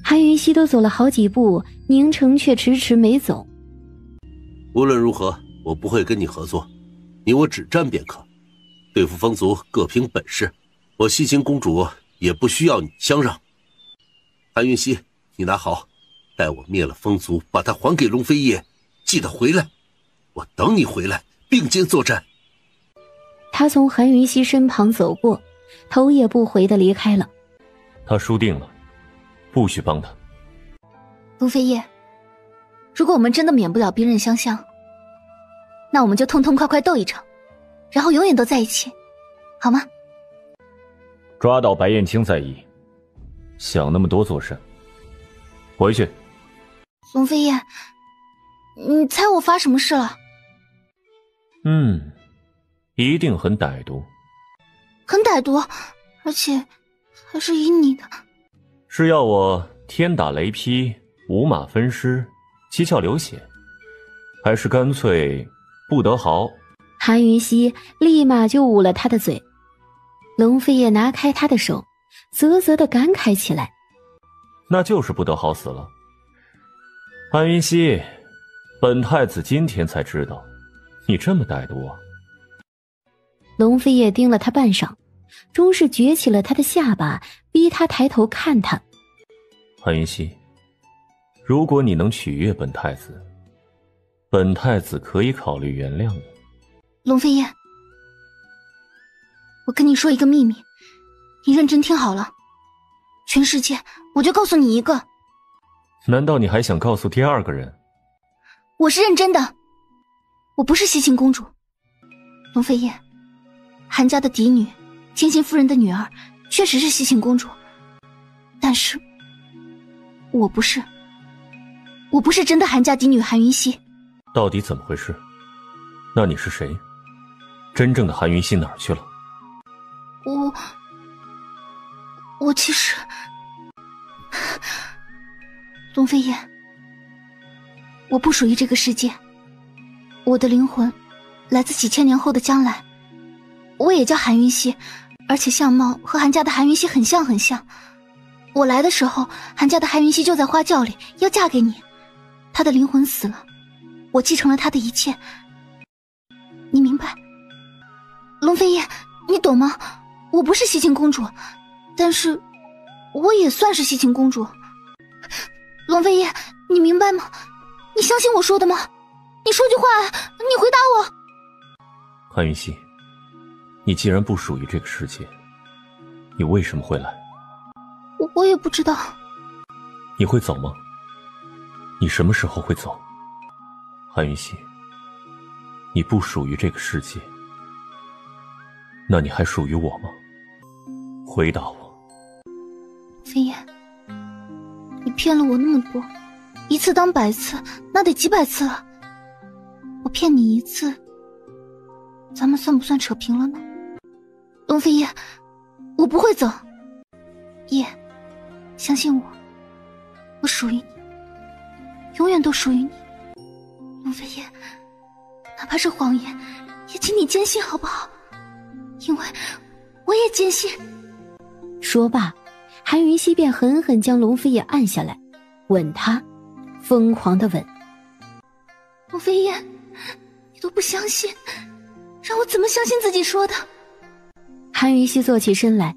S4: 韩云熙都走了好几步，宁城却迟迟没走。
S16: 无论如何，我不会跟你合作，你我只战便可。对付风族各凭本事，我西秦公主也不需要你相让。韩云熙，你拿好，待我灭了风族，把它还给龙飞叶，记得回来，我等你回来，并肩作战。
S4: 他从韩云熙身旁走过，头也不回地离开了。
S14: 他输定了，不许帮他。
S1: 龙飞叶，如果我们真的免不了兵刃相向，那我们就痛痛快快斗一场，然后永远都在一起，好吗？
S14: 抓到白燕青再议，想那么多做甚？回去。
S1: 龙飞叶，你猜我发什么誓了？
S14: 一定很歹毒。
S1: 很歹毒，而且还是以你的。
S14: 是要我天打雷劈，五马分尸，七窍流血，还是干脆不得好？
S4: 韩云熙立马就捂了他的嘴。龙飞也拿开他的手，啧啧地感慨起来。
S14: 那就是不得好死了。韩云熙，本太子今天才知道，你这么歹毒啊！
S4: 龙飞也盯了他半晌，终是撅起了他的下巴，逼他抬头看他。
S14: 韩云熙，如果你能取悦本太子，本太子可以考虑原谅你。
S1: 龙飞燕，我跟你说一个秘密，你认真听好了，全世界我就告诉你一个。
S14: 难道你还想告诉第二个人？
S1: 我是认真的，我不是西秦公主。龙飞燕，韩家的嫡女，天心夫人的女儿，确实是西秦公主，但是我不是真的韩家嫡女韩云熙。
S14: 到底怎么回事？那你是谁？真正的韩云熙哪儿去了？
S1: 我其实，龙飞燕，我不属于这个世界，我的灵魂来自几千年后的将来。我也叫韩云熙，而且相貌和韩家的韩云熙很像很像。我来的时候，韩家的韩云熙就在花轿里，要嫁给你。她的灵魂死了，我继承了她的一切。你明白？龙飞燕，你懂吗？我不是西秦公主，但是我也算是西秦公主。龙飞燕，你明白吗？你相信我说的吗？你说句话啊，你回答我。
S14: 韩云熙，你既然不属于这个世界，你为什么会来？
S1: 我也不知道。
S14: 你会走吗？你什么时候会走？韩云熙，你不属于这个世界，那你还属于我吗？回答我。
S1: 飞燕，你骗了我那么多，一次当100次，那得几百次了。我骗你一次，咱们算不算扯平了呢？龙飞燕，我不会走。叶，相信我，我属于你，永远都属于你。龙飞燕，哪怕是谎言，也请你坚信好不好？因为我也坚信。
S4: 说罢，韩云熙便狠狠将龙飞燕按下来，吻他，疯狂的吻。
S1: 龙飞燕，你都不相信，让我怎么相信自己说的？
S4: 韩云熙坐起身来，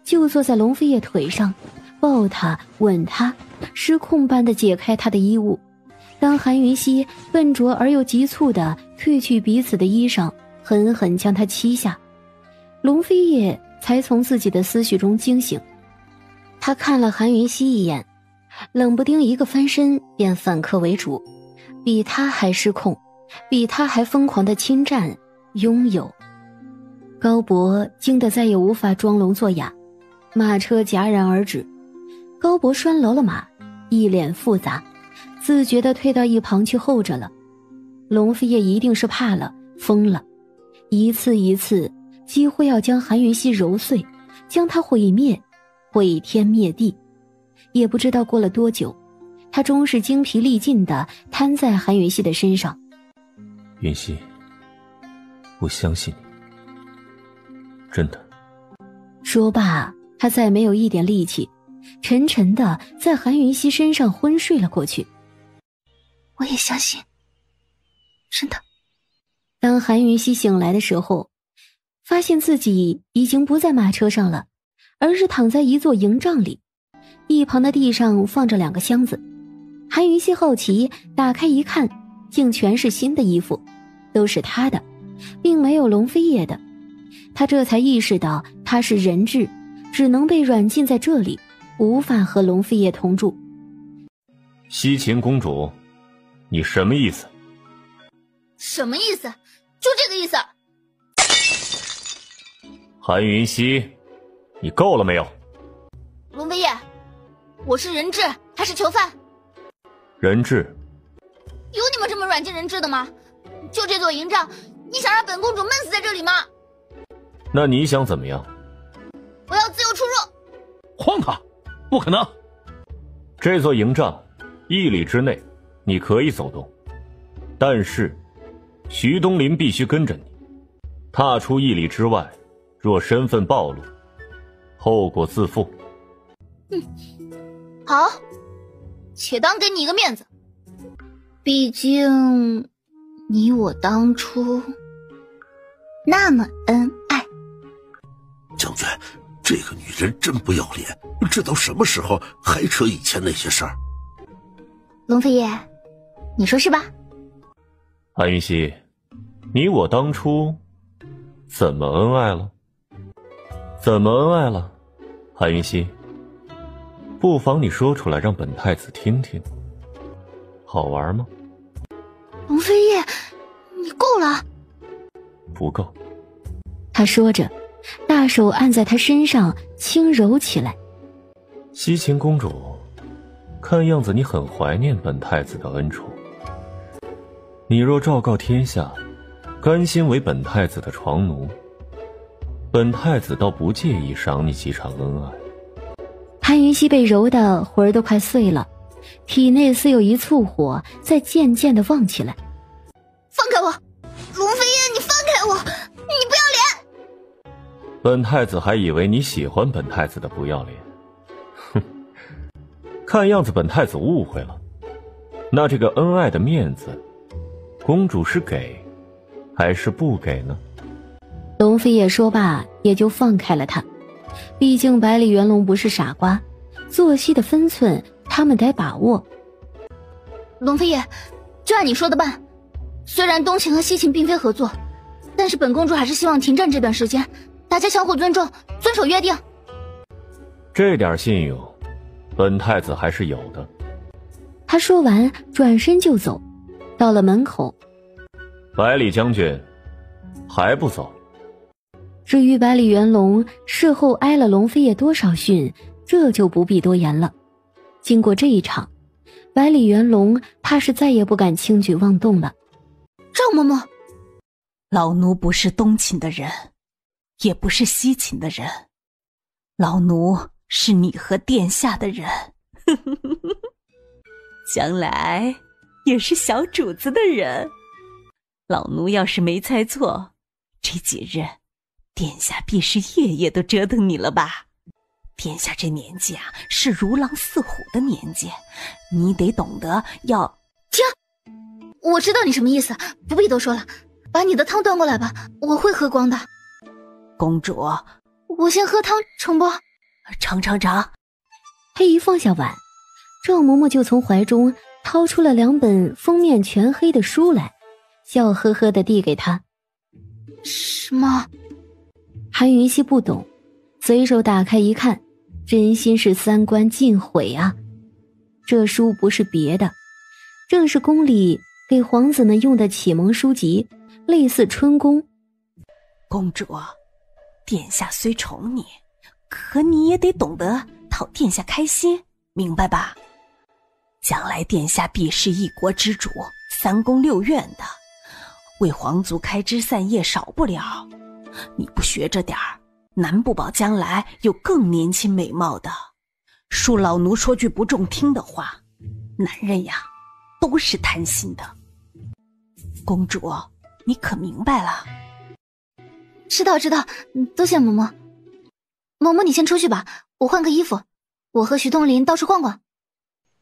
S4: 就坐在龙飞燕腿上，抱她，吻她，失控般的解开她的衣物。当韩云熙笨拙而又急促地褪去彼此的衣裳，狠狠将她欺下，龙飞燕才从自己的思绪中惊醒。他看了韩云熙一眼，冷不丁一个翻身便反客为主，比他还失控，比他还疯狂的侵占拥有。高博惊得再也无法装聋作哑，马车戛然而止。高博拴牢了马，一脸复杂，自觉地退到一旁去候着了。龙飞叶一定是怕了，疯了，一次一次几乎要将韩云熙揉碎，将他毁灭，毁天灭地。也不知道过了多久，他终是精疲力尽地瘫在韩云熙的身上。
S14: 云熙，我相信你，真的。
S4: 说罢，他再没有一点力气，沉沉的在韩云熙身上昏睡了过去。
S1: 我也相信，真的。
S4: 当韩云熙醒来的时候，发现自己已经不在马车上了，而是躺在一座营帐里，一旁的地上放着2个箱子。韩云熙好奇打开一看，竟全是新的衣服，都是他的，并没有龙飞叶的。他这才意识到他是人质，只能被软禁在这里，无法和龙飞叶同住。
S14: 西秦公主，你什么意思？
S1: 什么意思？就这个意思。
S14: 韩云熙，你够了没有？
S1: 龙飞叶，我是人质还是囚犯？
S14: 人质。
S1: 有你们这么软禁人质的吗？就这座营帐，你想让本公主闷死在这里吗？
S14: 那你想怎么样？
S1: 我要自由出入。
S20: 荒唐，不可能。
S14: 这座营帐1里之内你可以走动，但是徐东林必须跟着你，踏出1里之外，若身份暴露，后果自负。
S1: 好，且当给你一个面子，毕竟你我当初那么恩爱。
S16: 将军，这个女人真不要脸，这都什么时候还扯以前那些事儿？
S1: 龙飞叶，你说是吧？
S14: 韩云熙，你我当初怎么恩爱了？怎么恩爱了？韩云熙，不妨你说出来让本太子听听，好玩吗？
S1: 龙飞叶，你够了。
S14: 不够。
S4: 他说着，大手按在他身上轻揉起来。
S14: 西秦公主，看样子你很怀念本太子的恩宠。你若昭告天下，甘心为本太子的床奴，本太子倒不介意赏你几场恩爱。
S4: 韩云熙被揉的魂儿都快碎了，体内似有一簇火在渐渐地旺起来。
S1: 放开我，龙飞叶，你放开我，你不要脸！
S14: 本太子还以为你喜欢本太子的不要脸，哼，看样子本太子误会了。那这个恩爱的面子，公主是给还是不给呢？
S4: 龙飞叶说罢，也就放开了他。毕竟百里元龙不是傻瓜，作息的分寸他们得把握。
S1: 龙飞叶，就按你说的办。虽然东秦和西秦并非合作，但是本公主还是希望停战这段时间，大家相互尊重，遵守约定。
S14: 这点信用，本太子还是有的。
S4: 他说完，转身就走，到了门口。
S14: 百里将军，还不走？
S4: 至于百里元龙事后挨了龙飞叶多少训，这就不必多言了。经过这一场，百里元龙怕是再也不敢轻举妄动了。
S1: 赵嬷嬷，
S2: 老奴不是东秦的人，也不是西秦的人，老奴是你和殿下的人，将来也是小主子的人。老奴要是没猜错，这几日殿下必是夜夜都折腾你了吧？殿下这年纪啊，是如狼似虎的年纪，你得懂得要
S1: 停。我知道你什么意思，不必多说了，把你的汤端过来吧，我会喝光的。
S2: 公主，
S1: 我先喝汤，成不？
S2: 成。
S4: 他一放下碗，赵嬷嬷就从怀中掏出了2本封面全黑的书来，笑呵呵地递给他。
S1: 什么？
S4: 韩云熙不懂，随手打开一看，真心是3观尽毁啊！这书不是别的，正是宫里给皇子们用的启蒙书籍，类似春宫。
S2: 公主，殿下虽宠你，可你也得懂得讨殿下开心，明白吧？将来殿下必是一国之主，3宫6院的，为皇族开枝散叶少不了。你不学着点儿，难不保将来有更年轻美貌的。恕老奴说句不中听的话，男人呀，都是贪心的。公主，你可明白了？
S1: 知道，多谢嬷嬷。嬷嬷，你先出去吧，我换个衣服。我和徐东林到处逛逛。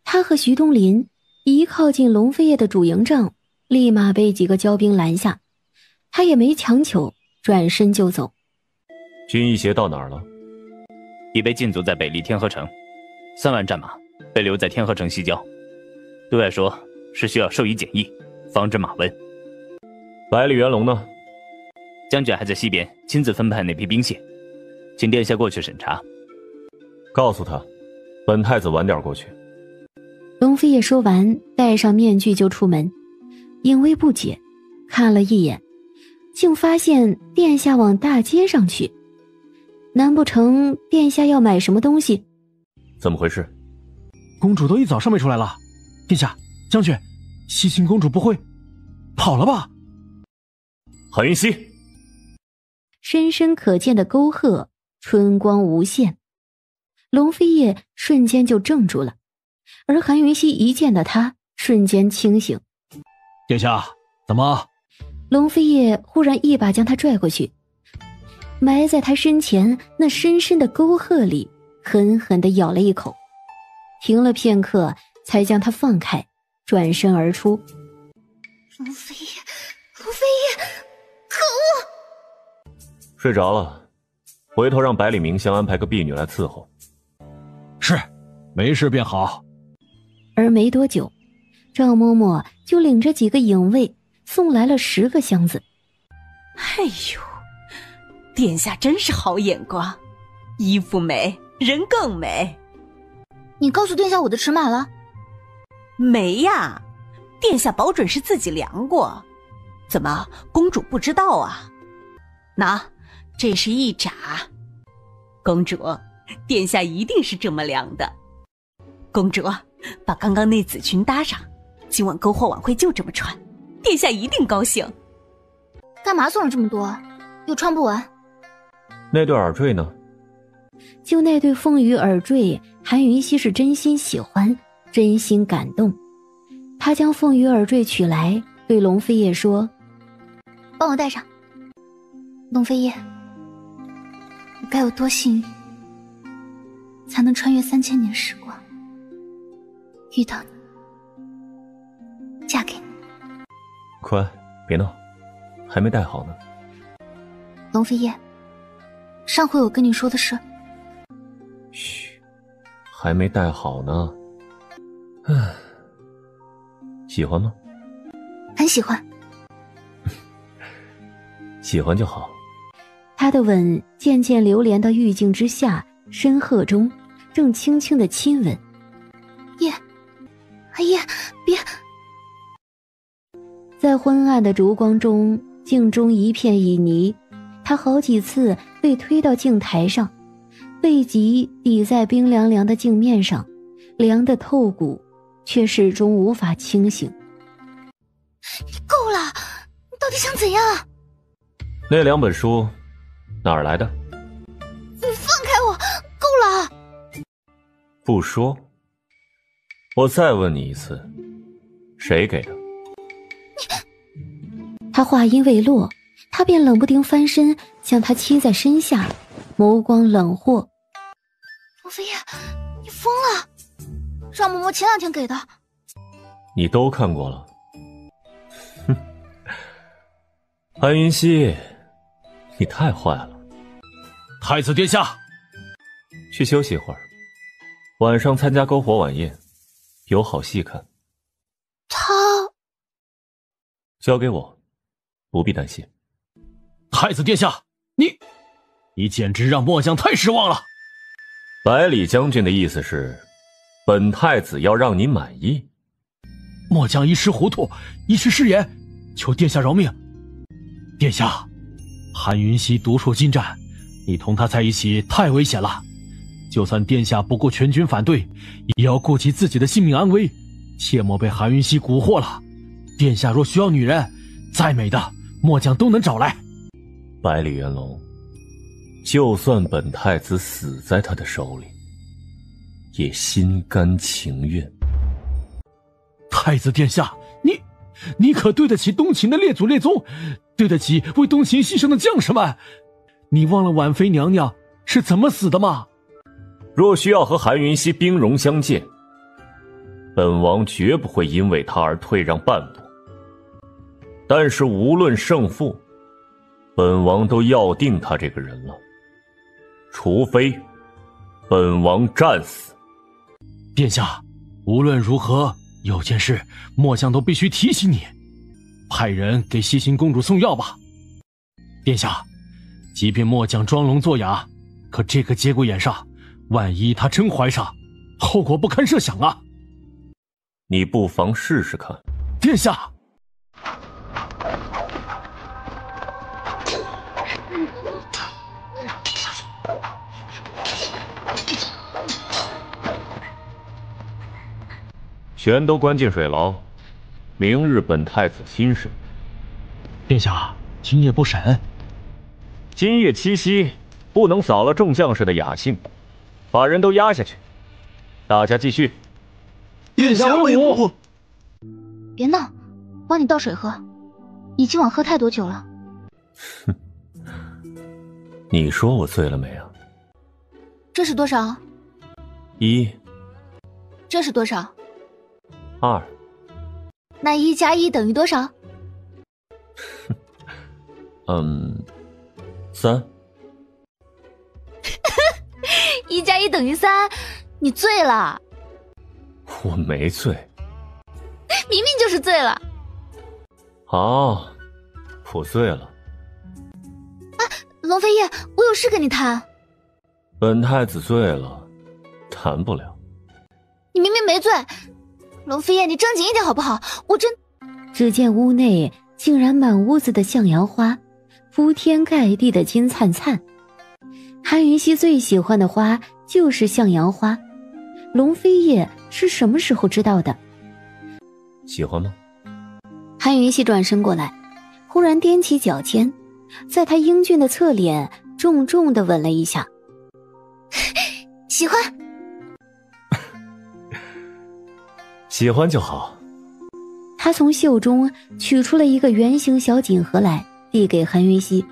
S4: 他和徐东林一靠近龙飞叶的主营帐，立马被几个骄兵拦下。他也没强求，转身就走。
S14: 军医协到哪儿了？
S21: 已被禁足在北离天河城，3万战马被留在天河城西郊。对外说是需要授以检疫，防止马瘟。
S14: 百里元龙呢？
S21: 将军还在西边亲自分派那批兵械，请殿下过去审查。
S14: 告诉他，本太子晚点过去。
S4: 龙飞叶说完，戴上面具就出门。影卫不解，看了一眼，竟发现殿下往大街上去。难不成殿下要买什么东西？
S14: 怎么回事？
S20: 公主都一早上没出来了。殿下，将军，西行公主不会跑了吧？
S14: 韩云熙，
S4: 深深可见的沟壑，春光无限。龙飞叶瞬间就怔住了，而韩云熙一见到他，瞬间清醒。
S20: 殿下，怎么？
S4: 龙飞叶忽然一把将他拽过去，埋在他身前那深深的沟壑里，狠狠地咬了一口，停了片刻，才将他放开，转身而出。
S1: 龙飞叶，可恶！
S14: 睡着了，回头让百里明香安排个婢女来伺候。
S20: 是，没事便好。
S4: 而没多久，赵嬷嬷就领着几个影卫送来了10个箱子。
S2: 哎呦，殿下真是好眼光，衣服美，人更美。
S1: 你告诉殿下我的尺码了？
S2: 没呀，殿下保准是自己量过。怎么，公主不知道啊？喏，这是一拃。公主，殿下一定是这么量的。公主，把刚刚那紫裙搭上，今晚篝火晚会就这么穿，殿下一定高兴。
S1: 干嘛送了这么多？又穿不完。
S14: 那对耳坠呢？
S4: 就那对凤羽耳坠，韩云熙是真心喜欢，真心感动。他将凤羽耳坠取来，对龙飞叶说：“
S1: 帮我戴上。龙飞叶，我该有多幸运，才能穿越3000年时光，遇到你，嫁给你。”
S14: 快，别闹，还没戴好呢。
S1: 龙飞叶，上回我跟你说的事。
S14: 嘘，还没戴好呢。喜欢吗？
S1: 很喜欢。
S14: 喜欢就好。
S4: 他的吻渐渐流连到玉镜之下，深壑中，正轻轻的亲吻。
S1: 叶，别！
S4: 在昏暗的烛光中，镜中一片旖旎。他好几次被推到镜台上，背脊抵在冰凉凉的镜面上，凉得透骨，却始终无法清醒。
S1: 你够了，你到底想怎样？
S14: 那2本书哪儿来的？
S1: 你放开我！够了！
S14: 不说。我再问你一次，谁给的？
S4: 他话音未落，他便冷不丁翻身，将他欺在身下，眸光冷惑。
S1: 龙飞叶，你疯了！赵嬷嬷前2天给的。
S14: 你都看过了。哼，韩云熙，你太坏了。
S20: 太子殿下，
S14: 去休息一会儿，晚上参加篝火晚宴，有好戏看。
S1: 他
S14: 交给我，不必担心。
S20: 太子殿下，你简直让末将太失望了。
S14: 百里将军的意思是，本太子要让你满意。
S20: 末将一时糊涂，一时失言，求殿下饶命。殿下，韩云熙独处近战，你同他在一起太危险了。就算殿下不顾全军反对，也要顾及自己的性命安危，切莫被韩云熙蛊惑了。殿下若需要女人，再美的末将都能找来。
S14: 百里元龙，就算本太子死在他的手里，也心甘情愿。
S20: 太子殿下，你可对得起东秦的列祖列宗？对得起为东秦牺牲的将士们。你忘了婉妃娘娘是怎么死的吗？
S14: 若需要和韩云溪兵戎相见，本王绝不会因为他而退让半步。但是无论胜负，本王都要定他这个人了，除非本王战死。
S20: 殿下，无论如何，有件事末将都必须提醒你，派人给西行公主送药吧。殿下，即便末将装聋作哑，可这个节骨眼上，万一她真怀上，后果不堪设想啊！
S14: 你不妨试试看。
S20: 殿下。
S14: 全都关进水牢，明日本太子亲审。
S20: 殿下，今夜不审。
S14: 今夜七夕，不能扫了众将士的雅兴，把人都押下去。大家继续。
S10: 殿下威武！
S1: 别闹，帮你倒水喝。你今晚喝太多酒了。
S14: 哼，你说我醉了没啊？
S1: 这是多少
S14: ？1。
S1: 这是多少
S14: ？2。
S1: 那1加1等于多少
S14: ？3。
S1: 1加1等于3，你醉了。
S14: 我没醉。
S1: 明明就是醉了。
S14: 好，我醉了。
S1: 啊，龙飞叶，我有事跟你谈。
S14: 本太子醉了，谈不了。
S1: 你明明没醉。龙飞叶，你正经一点好不好？我真……
S4: 只见屋内竟然满屋子的向阳花，铺天盖地的金灿灿。韩云溪最喜欢的花就是向阳花，龙飞叶是什么时候知道的？
S14: 喜欢吗？
S4: 韩云溪转身过来，忽然踮起脚尖，在他英俊的侧脸重重地吻了一下。
S1: 喜欢。
S14: 喜欢就好。
S4: 他从袖中取出了一个圆形小锦盒来，递给韩云溪。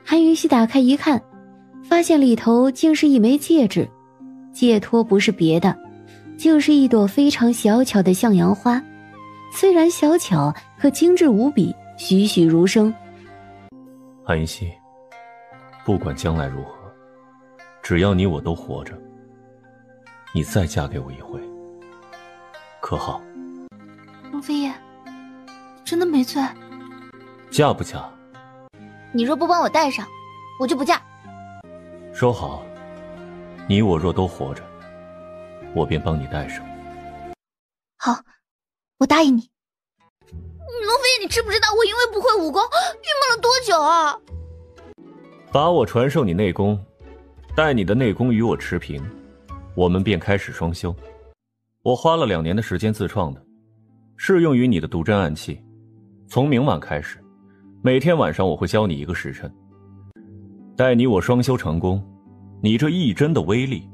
S4: 韩云溪打开一看，发现里头竟是一枚戒指，戒托不是别的，就是一朵非常小巧的向阳花，虽然小巧，可精致无比，栩栩如生。
S14: 韩云溪，不管将来如何，只要你我都活着，你再嫁给我一回，可好？
S1: 龙飞叶，真的没醉？
S14: 嫁不嫁？
S1: 你若不帮我带上，我就不嫁。
S14: 说好，你我若都活着，我便帮你带上。
S1: 好，我答应你。龙飞叶，你知不知道我因为不会武功，郁闷了多久啊？
S14: 把我传授你内功，待你的内功与我持平，我们便开始双修。我花了2年的时间自创的，适用于你的毒针暗器。从明晚开始，每天晚上我会教你1个时辰。待你我双修成功，你这一针的威力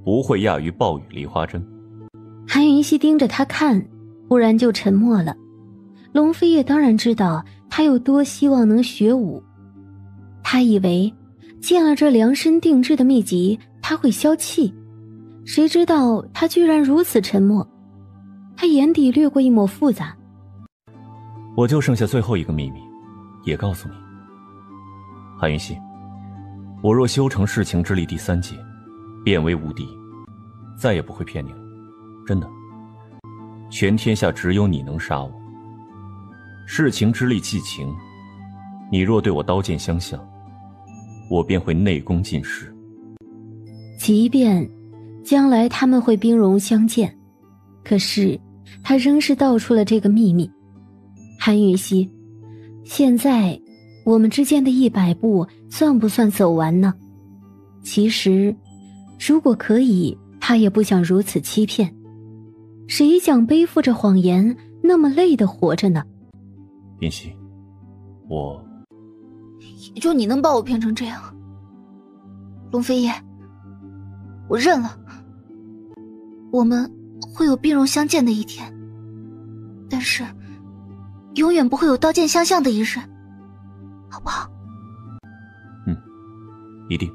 S14: 不会亚于暴雨梨花针。
S4: 韩云溪盯着他看，忽然就沉默了。龙飞叶当然知道他有多希望能学武，他以为见了这量身定制的秘籍他会消气，谁知道他居然如此沉默。他眼底掠过一抹复杂。
S14: 我就剩下最后一个秘密，也告诉你。韩云溪，我若修成世情之力第3阶，变为无敌，再也不会骗你了，真的。全天下只有你能杀我。世情之力既情，你若对我刀剑相向，我便会内功尽失。
S4: 即便将来他们会兵戎相见，可是他仍是道出了这个秘密。韩云溪，现在我们之间的100步算不算走完呢？其实如果可以，他也不想如此欺骗。谁想背负着谎言那么累地活着呢？
S14: 云溪，
S1: 也就你能把我骗成这样。龙飞叶，我认了，我们会有兵戎相见的一天，但是永远不会有刀剑相向的一日。好不好？
S14: 一定。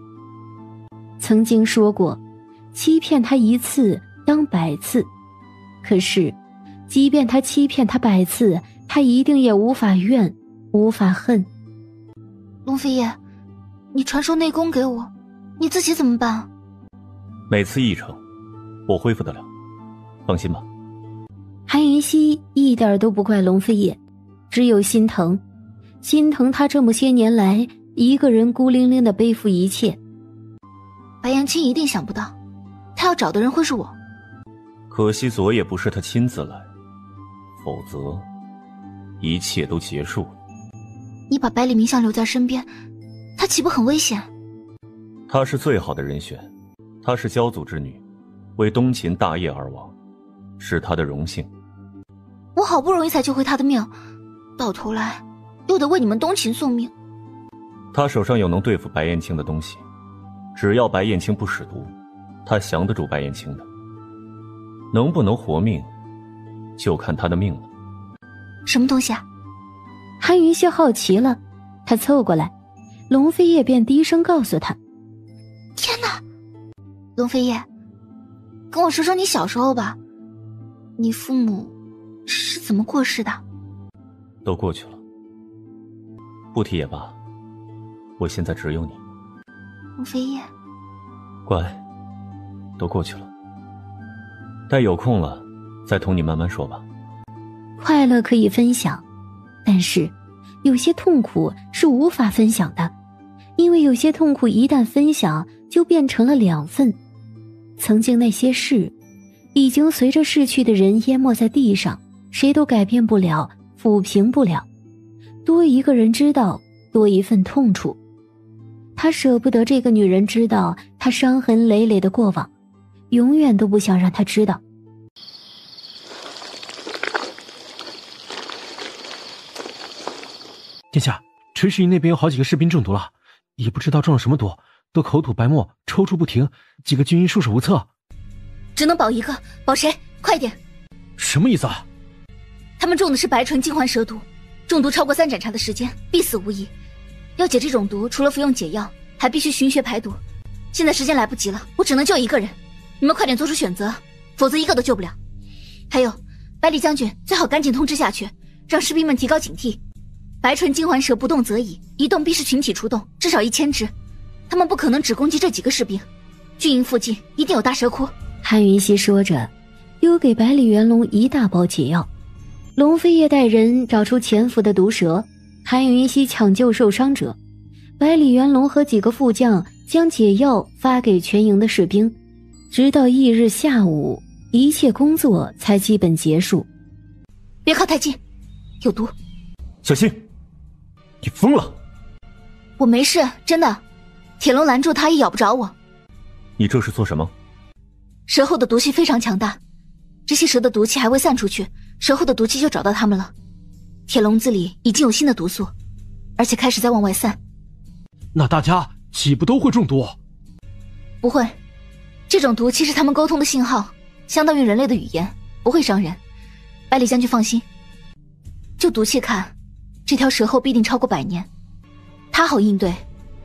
S4: 曾经说过，欺骗他一次当100次，可是，即便他欺骗他100次，他一定也无法怨，无法恨。
S1: 龙飞叶，你传授内功给我，你自己怎么办？
S14: 每次1成，我恢复得了，放心吧。
S4: 韩云溪一点都不怪龙飞叶，只有心疼，心疼他这么些年来一个人孤零零地背负一切。
S1: 白岩青一定想不到，他要找的人会是我。
S14: 可惜昨夜不是他亲自来，否则一切都结束了。
S1: 你把百里明相留在身边，他岂不很危险？
S14: 她是最好的人选，她是骄族之女，为东秦大业而亡，是她的荣幸。
S1: 我好不容易才救回他的命，到头来又得为你们东秦送命。
S14: 他手上有能对付白燕青的东西，只要白燕青不使毒，他降得住白燕青的。能不能活命，就看他的命了。
S1: 什么东西啊？
S4: 韩云溪好奇了，他凑过来，龙飞叶便低声告诉他：
S1: 天哪，龙飞叶，跟我说说你小时候吧，你父母是怎么过世的？
S14: 都过去了，不提也罢，我现在只有你。
S1: 龙飞叶，
S14: 乖，都过去了，待有空了再同你慢慢说吧。
S4: 快乐可以分享，但是有些痛苦是无法分享的，因为有些痛苦一旦分享就变成了2份。曾经那些事已经随着逝去的人淹没在地上，谁都改变不了，抚平不了。多一个人知道，多一份痛楚。他舍不得这个女人知道他伤痕累累的过往，永远都不想让她知道。
S20: 殿下，垂石营那边有好几个士兵中毒了，也不知道中了什么毒，都口吐白沫，抽搐不停，几个军医束手无策。
S1: 只能保一个，保谁？快点！
S20: 什么意思啊？
S1: 他们中的是白唇金环蛇毒，中毒超过3盏茶的时间，必死无疑。要解这种毒，除了服用解药，还必须寻穴排毒。现在时间来不及了，我只能救一个人，你们快点做出选择，否则一个都救不了。还有，百里将军最好赶紧通知下去，让士兵们提高警惕。白唇金环蛇不动则已，一动必是群体出动，至少1000只。他们不可能只攻击这几个士兵，军营附近一定有大蛇窟。
S4: 韩云溪说着，又给百里元龙一大包解药。龙飞叶带人找出潜伏的毒蛇，韩云溪抢救受伤者，百里元龙和几个副将将解药发给全营的士兵。直到翌日下午，一切工作才基本结束。
S1: 别靠太近，有毒！
S14: 小心！你疯了！
S1: 我没事，真的。铁笼拦住他，也咬不着我。
S14: 你这是做什么？
S1: 蛇后的毒气非常强大，这些蛇的毒气还未散出去，蛇后的毒气就找到他们了。铁笼子里已经有新的毒素，而且开始在往外散。
S20: 那大家岂不都会中毒？
S1: 不会，这种毒气是他们沟通的信号，相当于人类的语言，不会伤人。百里将军放心，就毒气看，这条蛇后必定超过100年，他好应对，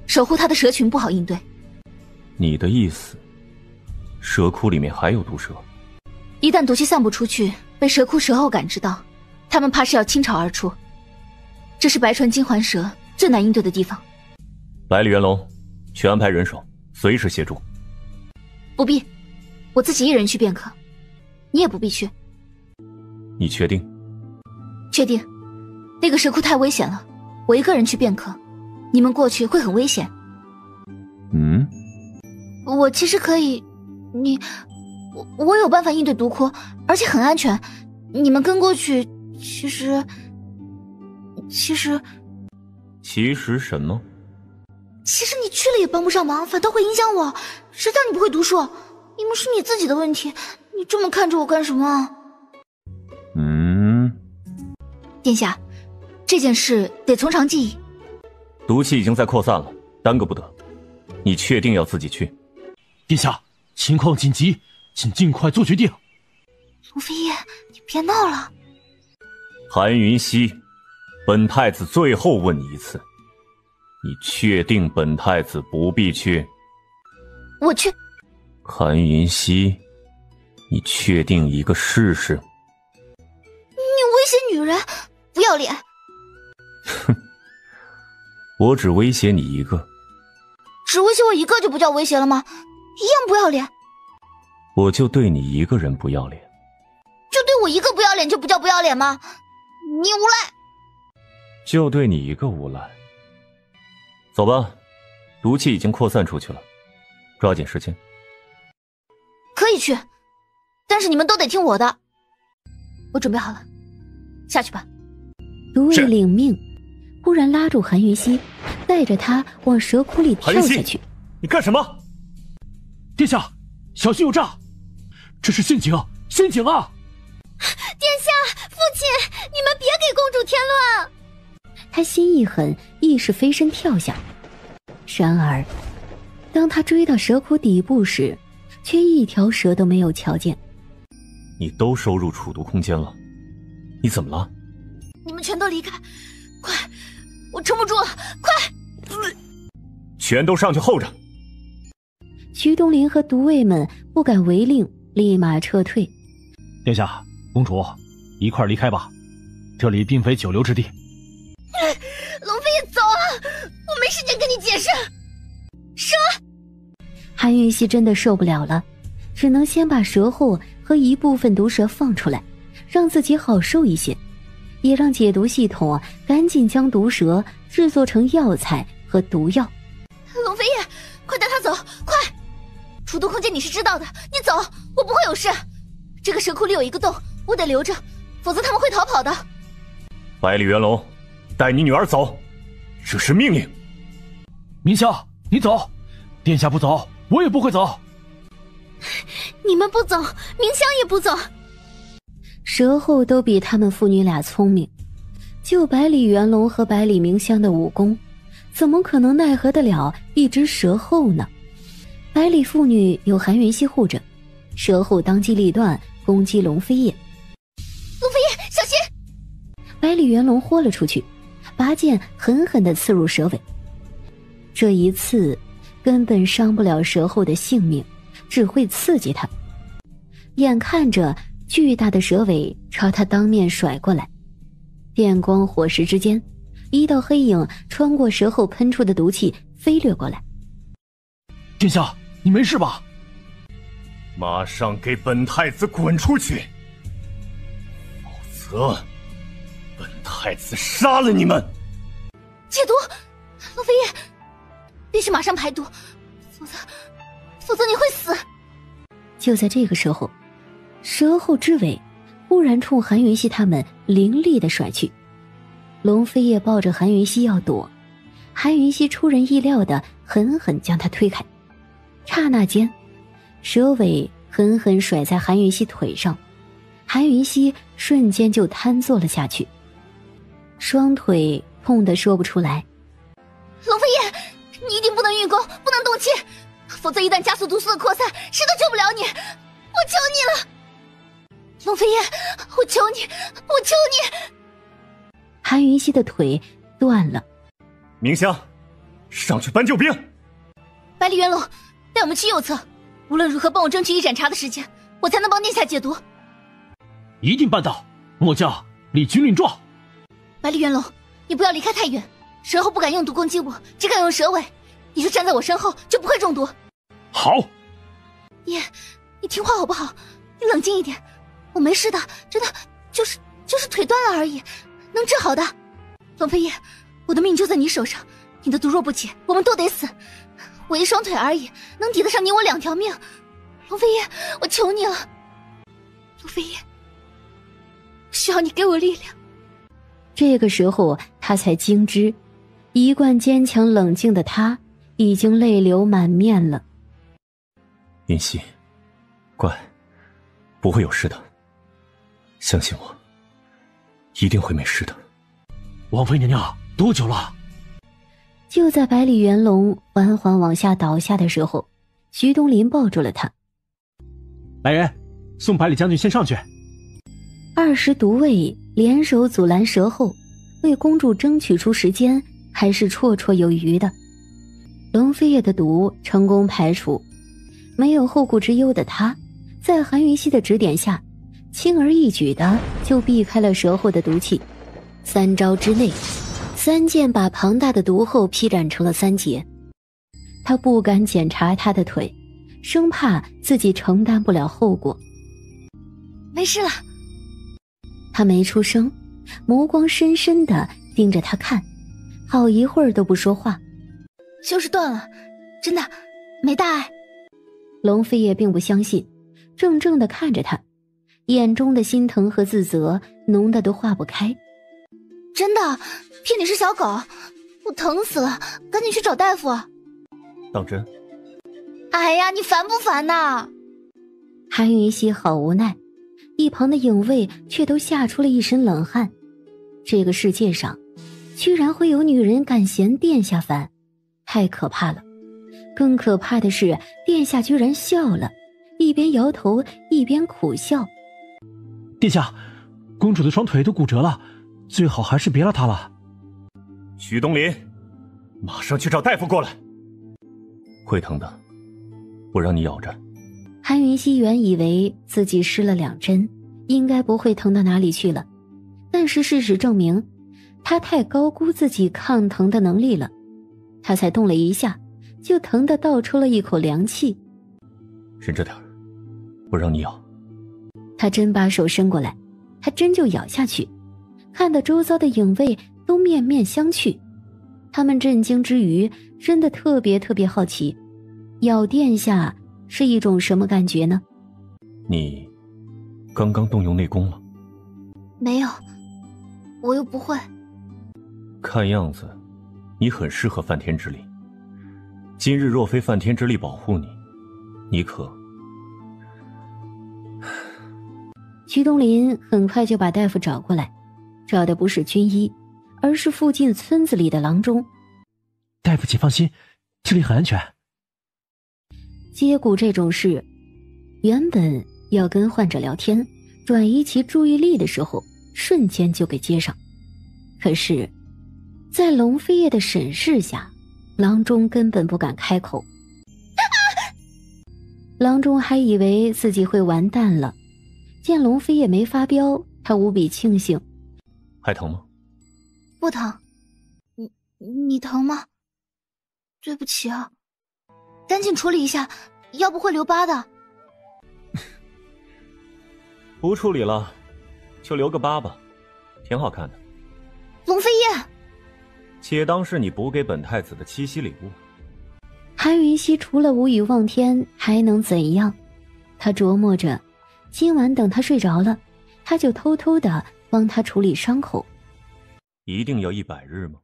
S1: 守护他的蛇群不好应对。
S14: 你的意思，蛇窟里面还有毒蛇？
S1: 一旦毒气散不出去，被蛇窟蛇后感知到，他们怕是要倾巢而出。这是白唇金环蛇最难应对的地方。
S14: 百里元龙，去安排人手，随时协助。
S1: 不必，我自己一人去便可。你也不必去。
S14: 你确定？
S1: 确定。那个蛇窟太危险了，我一个人去便可。你们过去会很危险。我其实可以，我有办法应对毒窟，而且很安全。你们跟过去，其实
S14: 什么？
S1: 其实你去了也帮不上忙，反倒会影响我。谁叫你不会读书？你们是你自己的问题，你这么看着我干什么？殿下，这件事得从长计议。
S14: 毒气已经在扩散了，耽搁不得。你确定要自己去？
S20: 殿下，情况紧急，请尽快做决定。
S1: 龙飞叶，你别闹了。
S14: 韩云溪，本太子最后问你一次，你确定本太子不必去？
S1: 我去。
S14: 韩云溪，你确定一个试试？
S1: 你威胁女人，不要脸！
S14: 哼，我只威胁你一个。
S1: 只威胁我一个就不叫威胁了吗？一样不要脸。
S14: 我就对你一个人不要脸。
S1: 就对我一个不要脸就不叫不要脸吗？你无赖。
S14: 就对你一个无赖。走吧，毒气已经扩散出去了，抓紧时间。
S1: 可以去，但是你们都得听我的。我准备好了，下去吧。
S4: 毒卫领命，忽然拉住韩云溪，带着他往蛇窟里跳下去。
S20: 你干什么？殿下，小心有诈！这是陷阱，陷阱啊！
S9: 殿下，父亲，你们别给公主添乱！
S4: 他心一狠，意识飞身跳下。然而，当他追到蛇窟底部时，却一条蛇都没有瞧见。
S14: 你都收入储毒空间了，你怎么了？
S1: 你们全都离开，快！我撑不住了，快！
S14: 全都上去候着。
S4: 徐东林和毒卫们不敢违令，立马撤退。
S20: 殿下，公主，一块离开吧，这里并非久留之地。
S1: 龙飞也走啊！我没时间跟你解释。蛇！
S4: 韩云溪真的受不了了，只能先把蛇后和一部分毒蛇放出来，让自己好受一些，也让解毒系统赶紧将毒蛇制作成药材和毒药。
S1: 龙飞叶，快带他走，快！储毒空间你是知道的，你走，我不会有事。这个蛇窟里有一个洞，我得留着，否则他们会逃跑的。
S14: 百里元龙，带你女儿走，这是命令。
S20: 明香，你走，殿下不走，我也不会走。
S9: 你们不走，明香也不走。
S4: 蛇后都比他们父女俩聪明，就百里元龙和百里明香的武功，怎么可能奈何得了一只蛇后呢？百里妇女有韩云溪护着，蛇后当机立断攻击龙飞叶。
S1: 龙飞叶，小心！
S4: 百里元龙豁了出去，拔剑狠狠地刺入蛇尾。这一刺根本伤不了蛇后的性命，只会刺激他。眼看着巨大的蛇尾朝他当面甩过来，电光火石之间，一道黑影穿过蛇后喷出的毒气飞掠过来。
S20: 殿下，你没事吧？
S14: 马上给本太子滚出去，否则本太子杀了你们！
S1: 解毒，龙飞叶，必须马上排毒，否则你会死。
S4: 就在这个时候，蛇后之尾忽然冲韩云溪他们凌厉地甩去。龙飞叶抱着韩云溪要躲，韩云溪出人意料地狠狠将他推开。刹那间，蛇尾狠狠甩在韩云溪腿上，韩云溪瞬间就瘫坐了下去，双腿痛得说不出来。
S1: 龙飞叶，你一定不能运功，不能动气，否则一旦加速毒素的扩散，谁都救不了你。我求你了，龙飞叶，我求你，我求你！
S4: 韩云溪的腿断了。
S14: 明香，上去搬救兵。
S1: 百里元龙，带我们去右侧，无论如何帮我争取一盏茶的时间，我才能帮殿下解毒。
S20: 一定办到，末将立军令状。
S1: 百里元龙，你不要离开太远，蛇后不敢用毒攻击我，只敢用蛇尾，你就站在我身后，就不会中毒。
S20: 好。
S1: 你听话好不好？你冷静一点，我没事的，真的就是腿断了而已，能治好的。龙飞叶，我的命就在你手上，你的毒若不解，我们都得死。我一双腿而已，能抵得上你我2条命。龙飞叶，我求你了，龙飞叶，需要你给我力量。
S4: 这个时候他才惊知，一贯坚强冷静的他已经泪流满面了。
S14: 云溪，乖，不会有事的，相信我，一定会没事的。
S20: 王妃娘娘，多久了？
S4: 就在百里元龙缓缓往下倒下的时候，徐东林抱住了他。
S20: 来人，送百里将军先上去。
S4: 20毒卫联手阻拦蛇后，为公主争取出时间，还是绰绰有余的。龙飞叶的毒成功排除，没有后顾之忧的他，在韩云溪的指点下，轻而易举的就避开了蛇后的毒气。3招之内，3剑把庞大的毒后劈斩成了3截。他不敢检查他的腿，生怕自己承担不了后果。
S1: 没事了。
S4: 他没出声，眸光深深地盯着他看，好一会儿都不说话。
S1: 就是断了，真的没大碍。
S4: 龙飞叶并不相信，怔怔地看着他，眼中的心疼和自责浓得都化不开。
S1: 真的，骗你是小狗，我疼死了，赶紧去找大夫。
S14: 当真？
S1: 哎呀，你烦不烦呐？
S4: 韩云溪好无奈，一旁的影卫却都吓出了一身冷汗。这个世界上居然会有女人敢嫌殿下烦，太可怕了。更可怕的是，殿下居然笑了，一边摇头一边苦笑。
S20: 殿下，公主的双腿都骨折了，最好还是别拉她了。
S14: 徐东林，马上去找大夫过来。会疼的，我让你咬着。
S4: 韩云溪原以为自己施了2针，应该不会疼到哪里去了，但是事实证明，他太高估自己抗疼的能力了。他才动了一下，就疼得倒抽了一口凉气。
S14: 忍着点，我让你咬。
S4: 他真把手伸过来，他真就咬下去，看得周遭的影卫都面面相觑。他们震惊之余，真的特别好奇，咬殿下是一种什么感觉呢？
S14: 你刚刚动用内功了？
S1: 没有，我又不会。
S14: 看样子你很适合梵天之力，今日若非梵天之力保护你，你可……
S4: 徐东林很快就把大夫找过来，找的不是军医，而是附近村子里的郎中。
S20: 大夫请放心，这里很安全。
S4: 接骨这种事，原本要跟患者聊天，转移其注意力的时候，瞬间就给接上。可是在龙飞叶的审视下，郎中根本不敢开口。郎中还以为自己会完蛋了，见龙飞叶没发飙，他无比庆幸。
S14: 还疼吗？
S1: 不疼。你疼吗？对不起啊，赶紧处理一下，要不会留疤的。
S14: 不处理了，就留个疤吧，挺好看的。
S1: 龙飞叶，
S14: 且当是你补给本太子的七夕礼物。
S4: 韩云溪除了无语望天还能怎样？他琢磨着，今晚等他睡着了，他就偷偷的帮他处理伤口。
S14: 一定要100日吗？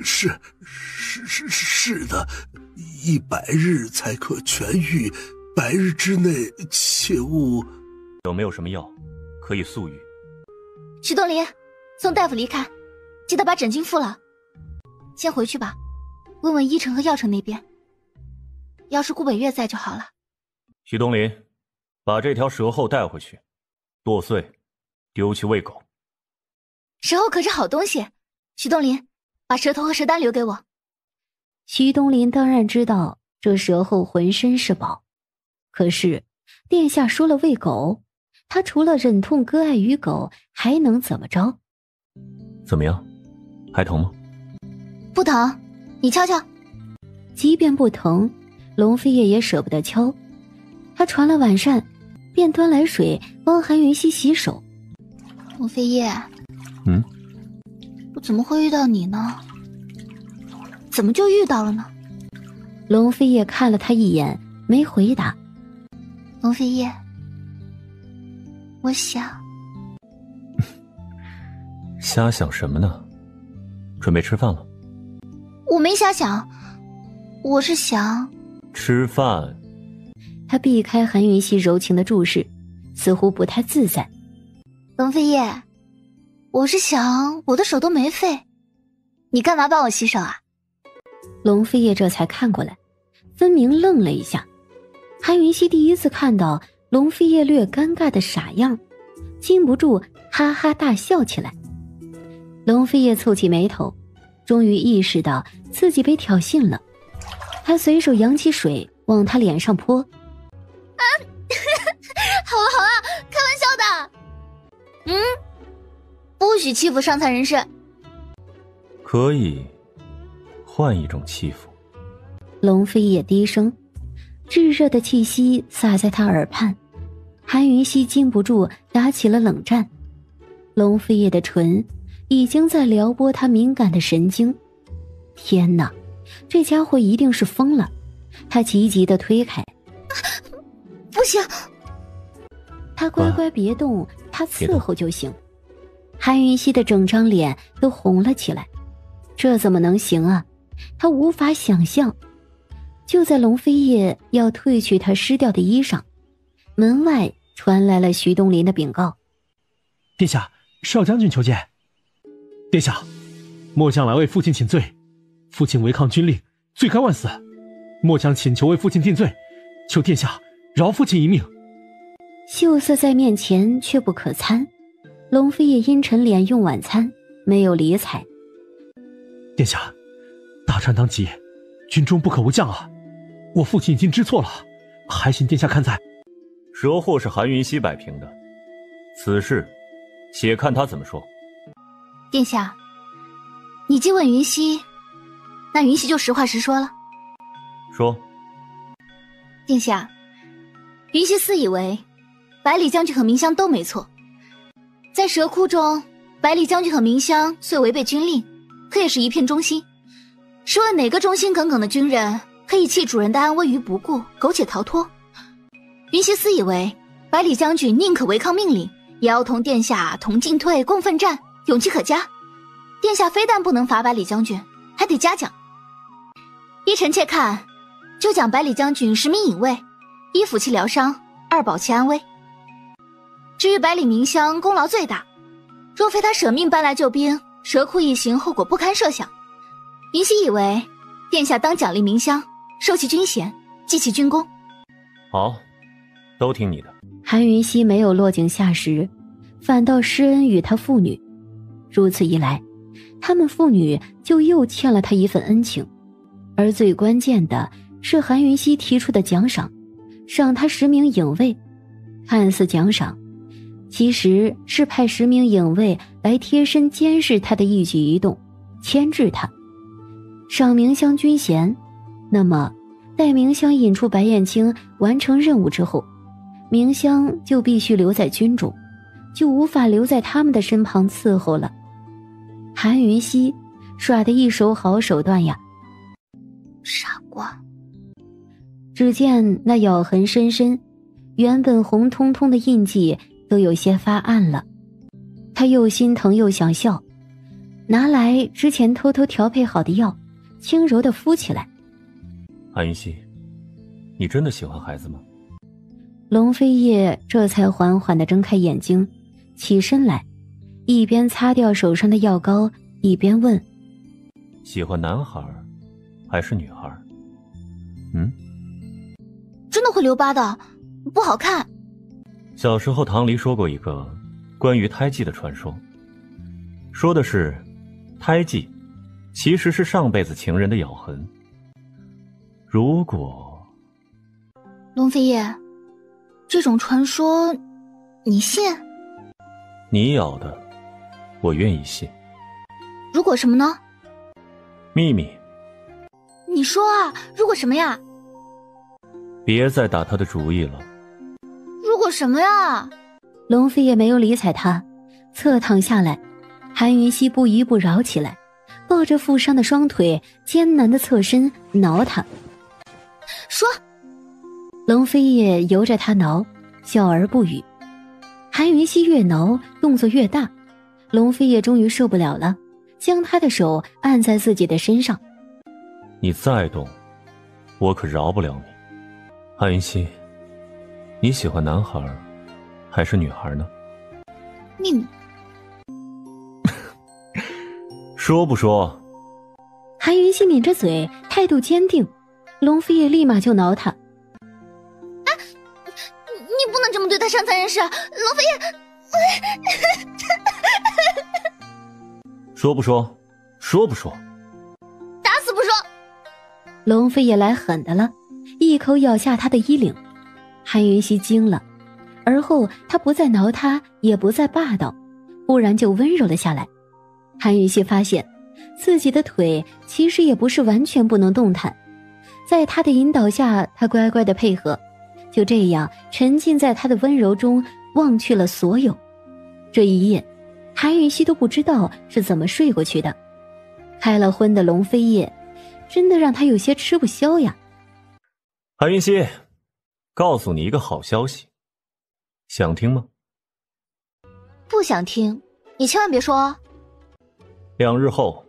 S11: 是的，100日才可痊愈，100日之内切勿。
S14: 有没有什么药可以速愈？
S1: 徐东林，送大夫离开，记得把诊金付了。先回去吧，问问依城和药城那边，要是顾北月在就好了。
S14: 徐东林，把这条蛇后带回去，剁碎，丢去喂狗。
S1: 蛇后可是好东西，徐东林，把蛇头和蛇丹留给我。
S4: 徐东林当然知道这蛇后浑身是宝，可是殿下说了喂狗，他除了忍痛割爱于狗，还能怎么着？
S14: 怎么样，还疼吗？
S1: 不疼，你敲敲。
S4: 即便不疼，龙飞叶也舍不得敲。他传了晚膳，便端来水帮韩云溪洗手。
S1: 龙飞叶，我怎么会遇到你呢？怎么就遇到了呢？
S4: 龙飞叶看了他一眼，没回答。
S1: 龙飞叶，我想。
S14: 瞎想什么呢？准备吃饭了？
S1: 我没瞎想，我是想
S14: 吃饭。
S4: 他避开韩云溪柔情的注视，似乎不太自在。
S1: 龙飞叶，我是想我的手都没废，你干嘛帮我洗手啊？
S4: 龙飞叶这才看过来，分明愣了一下。韩云溪第一次看到龙飞叶略尴尬的傻样，禁不住哈哈大笑起来。龙飞叶蹙起眉头，终于意识到自己被挑衅了，他随手扬起水往他脸上泼。
S1: 好了好了，开玩笑的。不许欺负伤残人士。
S14: 可以换一种欺负。
S4: 龙飞也低声，炙热的气息洒在他耳畔，韩云熙禁不住打起了冷战。龙飞叶的唇已经在撩拨他敏感的神经。天哪，这家伙一定是疯了！他急急地推开。
S1: 不行，
S4: 他乖乖别动，他伺候就行。韩云熙的整张脸都红了起来，这怎么能行啊？他无法想象。就在龙飞叶要褪去他湿掉的衣裳，门外传来了徐东林的禀告：
S20: 殿下，少将军求见。殿下，末将来为父亲请罪，父亲违抗军令，罪该万死。末将请求为父亲定罪，求殿下饶父亲一命。
S4: 秀色在面前却不可参，龙飞叶阴沉脸用晚餐，没有理睬。
S20: 殿下，大战当即，军中不可无将啊！我父亲已经知错了，还请殿下看在。
S14: 惹祸是韩云熙摆平的，此事且看他怎么说。
S1: 殿下，你既问云溪，那云溪就实话实说了。
S14: 说。
S1: 殿下，云溪自以为百里将军和明香都没错，在蛇窟中，百里将军和明香虽违背军令，可也是一片忠心。试问哪个忠心耿耿的军人可以弃主人的安危于不顾，苟且逃脱？云溪自以为百里将军宁可违抗命令，也要同殿下同进退，共奋战，勇气可嘉。殿下非但不能罚百里将军，还得嘉奖。依臣妾看，就奖百里将军10名隐卫，一抚其疗伤，二保其安危。至于百里明香功劳最大，若非他舍命搬来救兵，蛇窟一行后果不堪设想。云溪以为殿下当奖励明香，授其军衔，记其军功。
S14: 好，都听你的。
S4: 韩云熙没有落井下石，反倒施恩于他父女。如此一来，他们父女就又欠了他一份恩情。而最关键的是韩云熙提出的奖赏，赏他10名影卫。看似奖赏，其实是派10名影卫来贴身监视他的一举一动，牵制他。赏明香军衔，那么待明香引出白燕青完成任务之后，明香就必须留在军中，就无法留在他们的身旁伺候了。韩云熙耍得一手好手段呀！
S1: 傻瓜！
S4: 只见那咬痕深深，原本红彤彤的印记都有些发暗了。他又心疼又想笑，拿来之前偷偷调配好的药，轻柔地敷起来。
S14: 韩云熙，你真的喜欢孩子吗？
S4: 龙飞叶这才缓缓地睁开眼睛，起身来，一边擦掉手上的药膏，一边问：
S14: 喜欢男孩还是女孩？
S1: 真的会留疤的，不好看。
S14: 小时候唐离说过一个关于胎记的传说，说的是胎记其实是上辈子情人的咬痕。如果……
S1: 龙飞叶，这种传说你信？
S14: 你咬的我愿意信。
S1: 如果什么呢？
S14: 秘密。
S1: 你说啊，如果什么呀？
S14: 别再打他的主意了。
S1: 如果什么呀？
S4: 龙飞也没有理睬他，侧躺下来。韩云熙不依不饶起来，抱着负伤的双腿，艰难的侧身挠他。
S1: 说。
S4: 龙飞也由着他挠，笑而不语。韩云熙越挠动作越大，龙飞也终于受不了了，将他的手按在自己的身上。
S14: 你再动，我可饶不了你。韩云熙，你喜欢男孩还是女孩呢？
S1: 秘密。
S14: 说不说？
S4: 韩云熙抿着嘴，态度坚定。龙飞也立马就挠他。
S1: 哎，你不能这么对待伤残人士，龙飞也。
S14: 说不说？说不说？
S4: 龙飞也来狠的了，一口咬下他的衣领。韩云熙惊了，而后他不再挠他，也不再霸道，忽然就温柔了下来。韩云熙发现自己的腿其实也不是完全不能动弹，在他的引导下，他乖乖的配合，就这样沉浸在他的温柔中，忘去了所有。这一夜，韩云熙都不知道是怎么睡过去的。开了荤的龙飞夜，真的让他有些吃不消呀。
S14: 韩云熙，告诉你一个好消息，想听吗？
S1: 不想听，你千万别说哦。
S14: 2日后，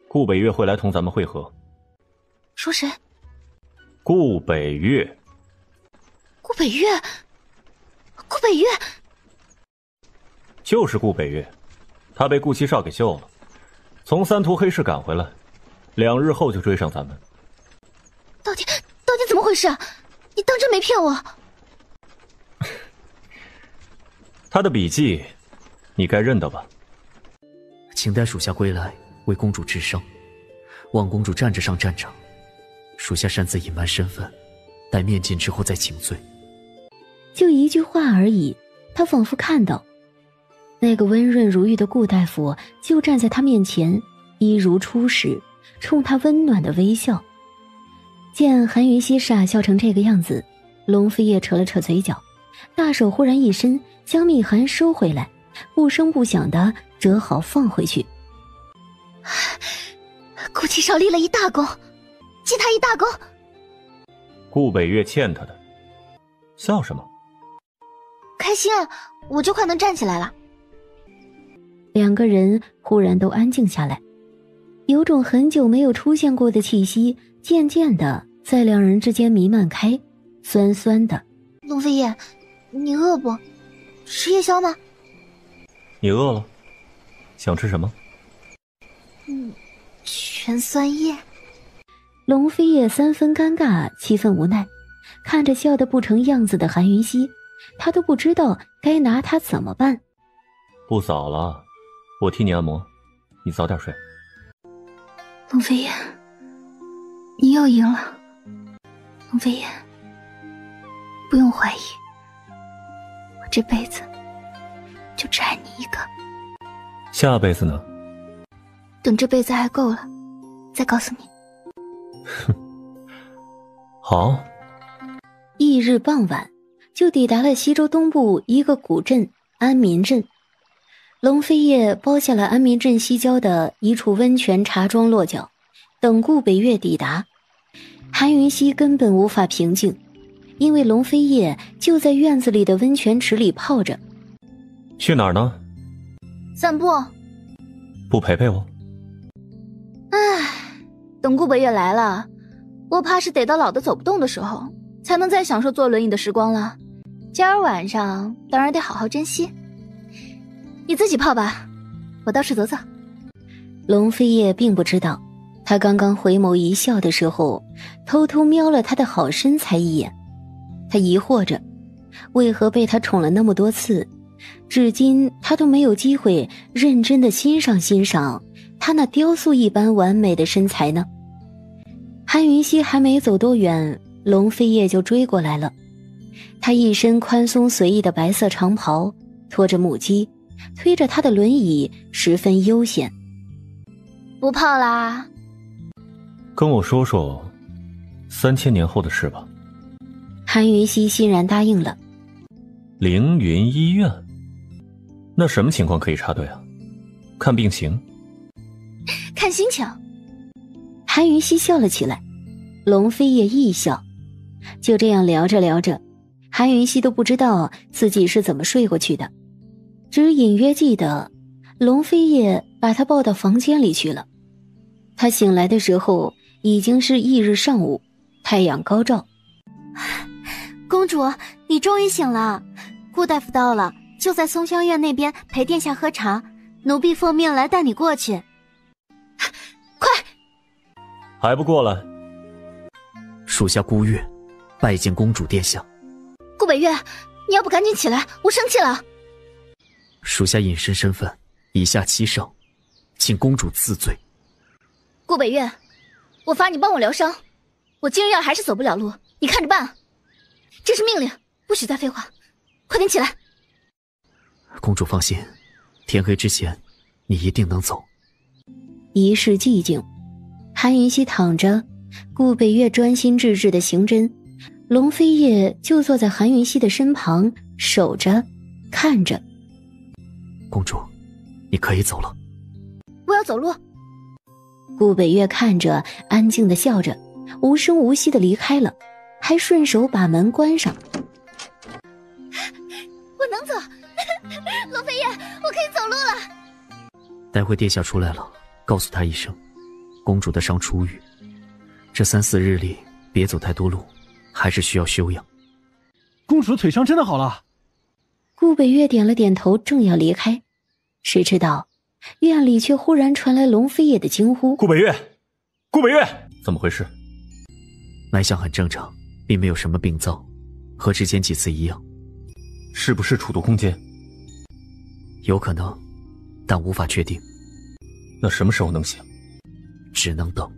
S14: 顾北岳会来同咱们会合。
S1: 说谁？
S14: 顾北岳。
S1: 顾北岳？顾北岳？
S14: 就是顾北岳，他被顾七少给救了，从三途黑市赶回来，2日后就追上咱们。
S1: 到底怎么回事？你当真没骗我？
S14: 他的笔记，你该认得吧？
S8: 请待属下归来为公主治伤，望公主站着上战场。属下擅自隐瞒身份，待面见之后再请罪。
S4: 就一句话而已，他仿佛看到那个温润如玉的顾大夫就站在他面前，一如初时，冲他温暖的微笑。见韩云熙傻笑成这个样子，龙飞夜扯了扯嘴角，大手忽然一伸，将密函收回来，不声不响地折好放回去。
S1: 顾七少立了一大功，记他一大功。
S14: 顾北岳欠他的，笑什么？
S1: 开心啊，我就快能站起来了。
S4: 两个人忽然都安静下来，有种很久没有出现过的气息渐渐地在两人之间弥漫开，酸酸的。
S1: 龙飞夜，你饿不？吃夜宵吗？
S14: 你饿了？想吃什么？
S1: 全酸叶。
S4: 龙飞夜3分尴尬7分无奈，看着笑得不成样子的韩云熙，他都不知道该拿他怎么办。
S14: 不早了，我替你按摩，你早点睡。
S1: 龙飞夜，你又赢了。龙飞夜，不用怀疑，我这辈子就只爱你一个。
S14: 下辈子呢？
S1: 等这辈子爱够了，再告诉你。
S14: 好。
S4: 翌日傍晚，就抵达了西周东部一个古镇安民镇。龙飞夜包下了安民镇西郊的一处温泉茶庄落脚，等顾北岳抵达。韩云熙根本无法平静，因为龙飞夜就在院子里的温泉池里泡着。
S14: 去哪儿呢？
S1: 散步。
S14: 不陪陪我？
S1: 等顾北岳来了，我怕是得到老的走不动的时候，才能再享受坐轮椅的时光了。今儿晚上当然得好好珍惜。你自己泡吧，我倒是走走。
S4: 龙飞夜并不知道，他刚刚回眸一笑的时候，偷偷瞄了他的好身材一眼。他疑惑着，为何被他宠了那么多次，至今他都没有机会认真的欣赏他那雕塑一般完美的身材呢？韩云熙还没走多远，龙飞夜就追过来了。他一身宽松随意的白色长袍，拖着木屐，推着他的轮椅，十分悠闲。
S1: 不泡啦？
S14: 跟我说说3000年后的事吧。
S4: 韩云熙欣然答应了。
S14: 凌云医院？那什么情况可以插队啊？看病情？
S1: 看心情。
S4: 韩云熙笑了起来，龙飞夜亦笑。就这样聊着聊着，韩云熙都不知道自己是怎么睡过去的，只隐约记得龙飞夜把他抱到房间里去了。他醒来的时候已经是翌日上午，太阳高照。
S9: 公主，你终于醒了。顾大夫到了，就在松香院那边陪殿下喝茶，奴婢奉命来带你过去。
S1: 快！
S14: 还不过来？
S8: 属下孤月拜见公主殿下。
S1: 顾北岳，你要不赶紧起来，我生气了。
S8: 属下隐身身份，以下欺上，请公主自罪。
S1: 顾北岳，我罚你帮我疗伤。我金日耀还是走不了路，你看着办啊！这是命令，不许再废话，快点起来。
S8: 公主放心，天黑之前，你一定能走。
S4: 一室寂静，韩云溪躺着，顾北月专心致志的刑侦，龙飞叶就坐在韩云溪的身旁，守着，看着。
S8: 公主，你可以走了。
S1: 我要走路。
S4: 顾北月看着，安静的笑着，无声无息的离开了，还顺手把门关上。
S1: 我能走，龙飞叶，我可以走路了。
S8: 待会殿下出来了，告诉他一声，公主的伤初愈，这3、4日里别走太多路，还是需要休养。
S20: 公主的腿伤真的好了。
S4: 顾北月点了点头，正要离开，谁知道院里却忽然传来龙飞叶的惊呼：
S14: 顾北月，顾北月，怎么回事？
S8: 脉象很正常，并没有什么病灶，和之前几次一样。
S14: 是不是处毒空间？
S8: 有可能，但无法确定。
S14: 那什么时候能行？
S8: 只能等。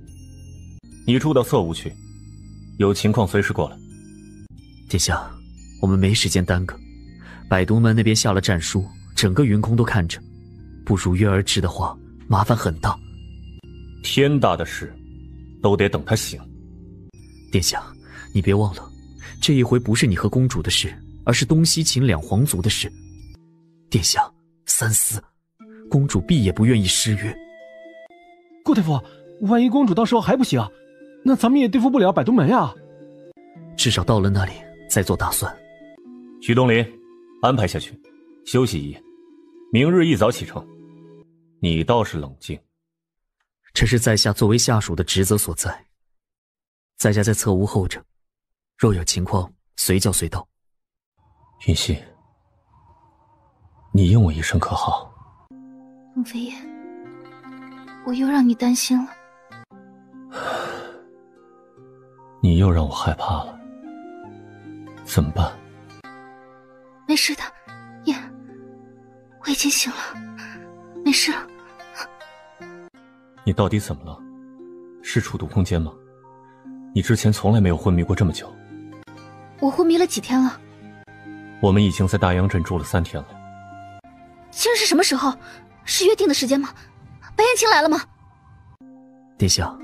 S14: 你住到侧屋去，有情况随时过来。
S8: 殿下，我们没时间耽搁。百毒门那边下了战书，整个云空都看着，不如约而至的话，麻烦很大。
S14: 天大的事，都得等他醒。
S8: 殿下，你别忘了，这一回不是你和公主的事，而是东西秦2皇族的事。殿下，三思，公主必也不愿意失约。
S20: 顾大夫，万一公主到时候还不行，那咱们也对付不了百毒门呀。
S8: 至少到了那里再做打算。
S14: 徐东林，安排下去，休息一夜，明日一早启程。你倒是冷静。
S8: 这是在下作为下属的职责所在。在下在侧屋候着，若有情况随叫随到。
S14: 云溪，你应我一声可好？
S1: 龙飞叶，我又让你担心了。
S14: 你又让我害怕了，怎么办？
S1: 没事的，叶，我已经醒了，没事了。
S14: 你到底怎么了？是处毒空间吗？你之前从来没有昏迷过这么久。
S1: 我昏迷了几天了？
S14: 我们已经在大阳镇住了3天了。
S1: 今日是什么时候？是约定的时间吗？白燕青来了吗？
S8: 殿下，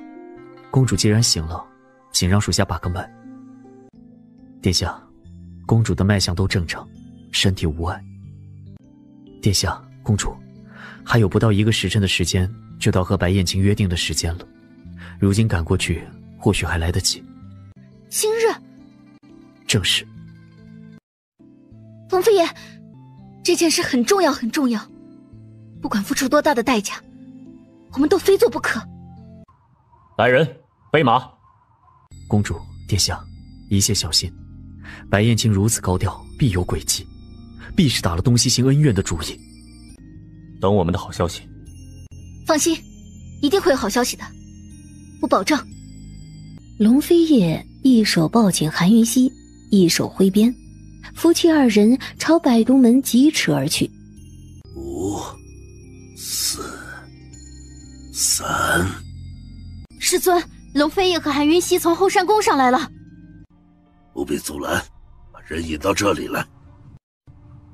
S8: 公主既然醒了，请让属下把个脉。殿下，公主的脉象都正常，身体无碍。殿下，公主，还有不到1个时辰的时间就到和白燕青约定的时间了，如今赶过去或许还来得及。
S1: 今日？
S8: 正是。
S1: 龙飞爷，这件事很重要很重要，不管付出多大的代价，我们都非做不可。
S14: 来人，备马。
S8: 公主，殿下，一切小心。白燕青如此高调，必有诡计，必是打了东西行恩怨的主意。
S14: 等我们的好消息。
S1: 放心，一定会有好消息的，我保证。
S4: 龙飞叶一手抱紧韩云溪，一手挥鞭，夫妻2人朝百毒门疾驰而去。
S11: 5、4、3。
S5: 师尊，龙飞叶和韩云溪从后山宫上来了。
S11: 不必阻拦，把人引到这里来。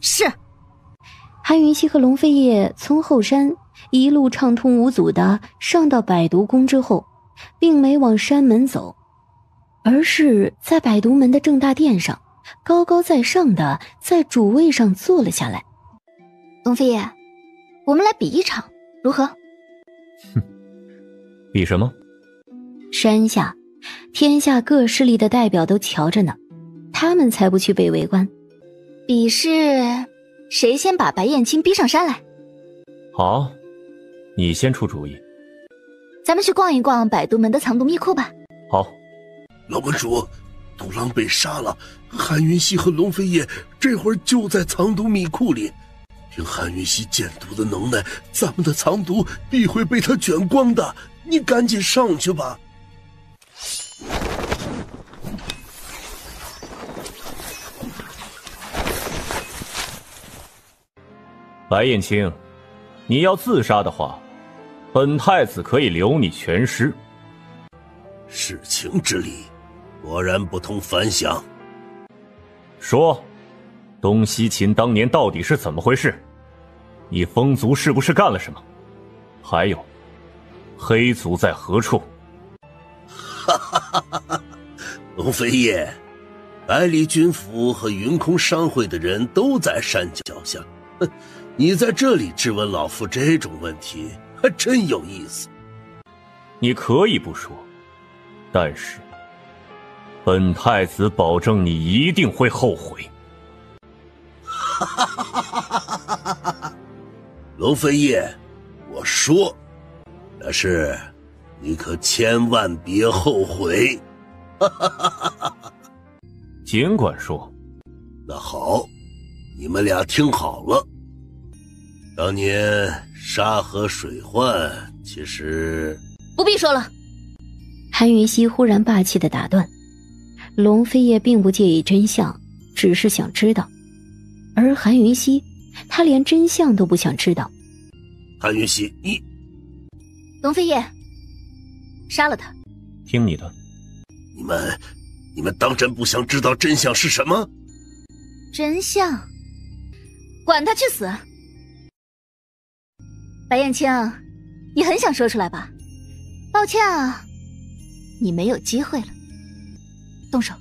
S5: 是。
S4: 韩云溪和龙飞叶从后山一路畅通无阻的上到百毒宫之后，并没往山门走，而是在百毒门的正大殿上高高在上的在主位上坐了下来。
S1: 龙飞叶，我们来比一场，如何？
S14: 比什么？
S4: 山下，天下各势力的代表都瞧着呢，他们才不去被围观。
S1: 比试谁先把白燕青逼上山来。
S14: 好，你先出主意。
S1: 咱们去逛一逛百毒门的藏毒密库吧。
S14: 好。
S11: 老门主，独狼被杀了，韩云溪和龙飞叶这会儿就在藏毒密库里。凭韩云溪剑毒的能耐，咱们的藏毒必会被他卷光的。你赶紧上去吧。
S14: 白燕青，你要自杀的话，本太子可以留你全尸。
S11: 事情之理，
S16: 果然不同凡响。
S14: 说，东西秦当年到底是怎么回事？你风族是不是干了什么？还有，黑族在何处？
S16: 哈哈哈哈哈！龙飞叶，百里军府和云空商会的人都在山脚下，你在这里质问老夫这种问题，还真有意思。
S14: 你可以不说，但是本太子保证你一定会后悔。
S16: 哈哈哈哈哈哈！龙飞叶，我说，但是你可千万别后悔。哈哈哈哈哈！
S14: 尽管说。
S16: 那好，你们俩听好了。当年沙河水患，其实
S1: 不必说了。
S4: 韩云熙忽然霸气地打断。龙飞叶并不介意真相，只是想知道。而韩云熙，他连真相都不想知道。
S16: 韩云熙，你……
S1: 龙飞叶，杀了他。
S14: 听你的。
S16: 你们当真不想知道真相是什么？
S1: 真相？管他去死！白燕青，你很想说出来吧？抱歉啊，你没有机会了。动手，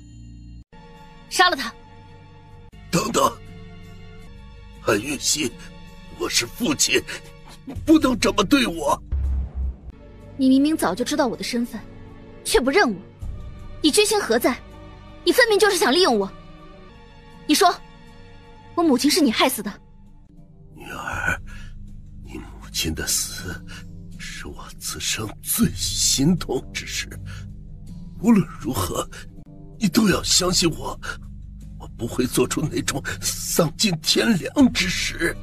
S1: 杀了他！
S16: 等等，韩云熙，我是父亲，不能这么对我。
S1: 你明明早就知道我的身份，却不认我，你居心何在？你分明就是想利用我。你说，我母亲是你害死的？
S16: 女儿，你母亲的死是我此生最心痛之事。无论如何，你都要相信我，我不会做出那种丧尽天良之事。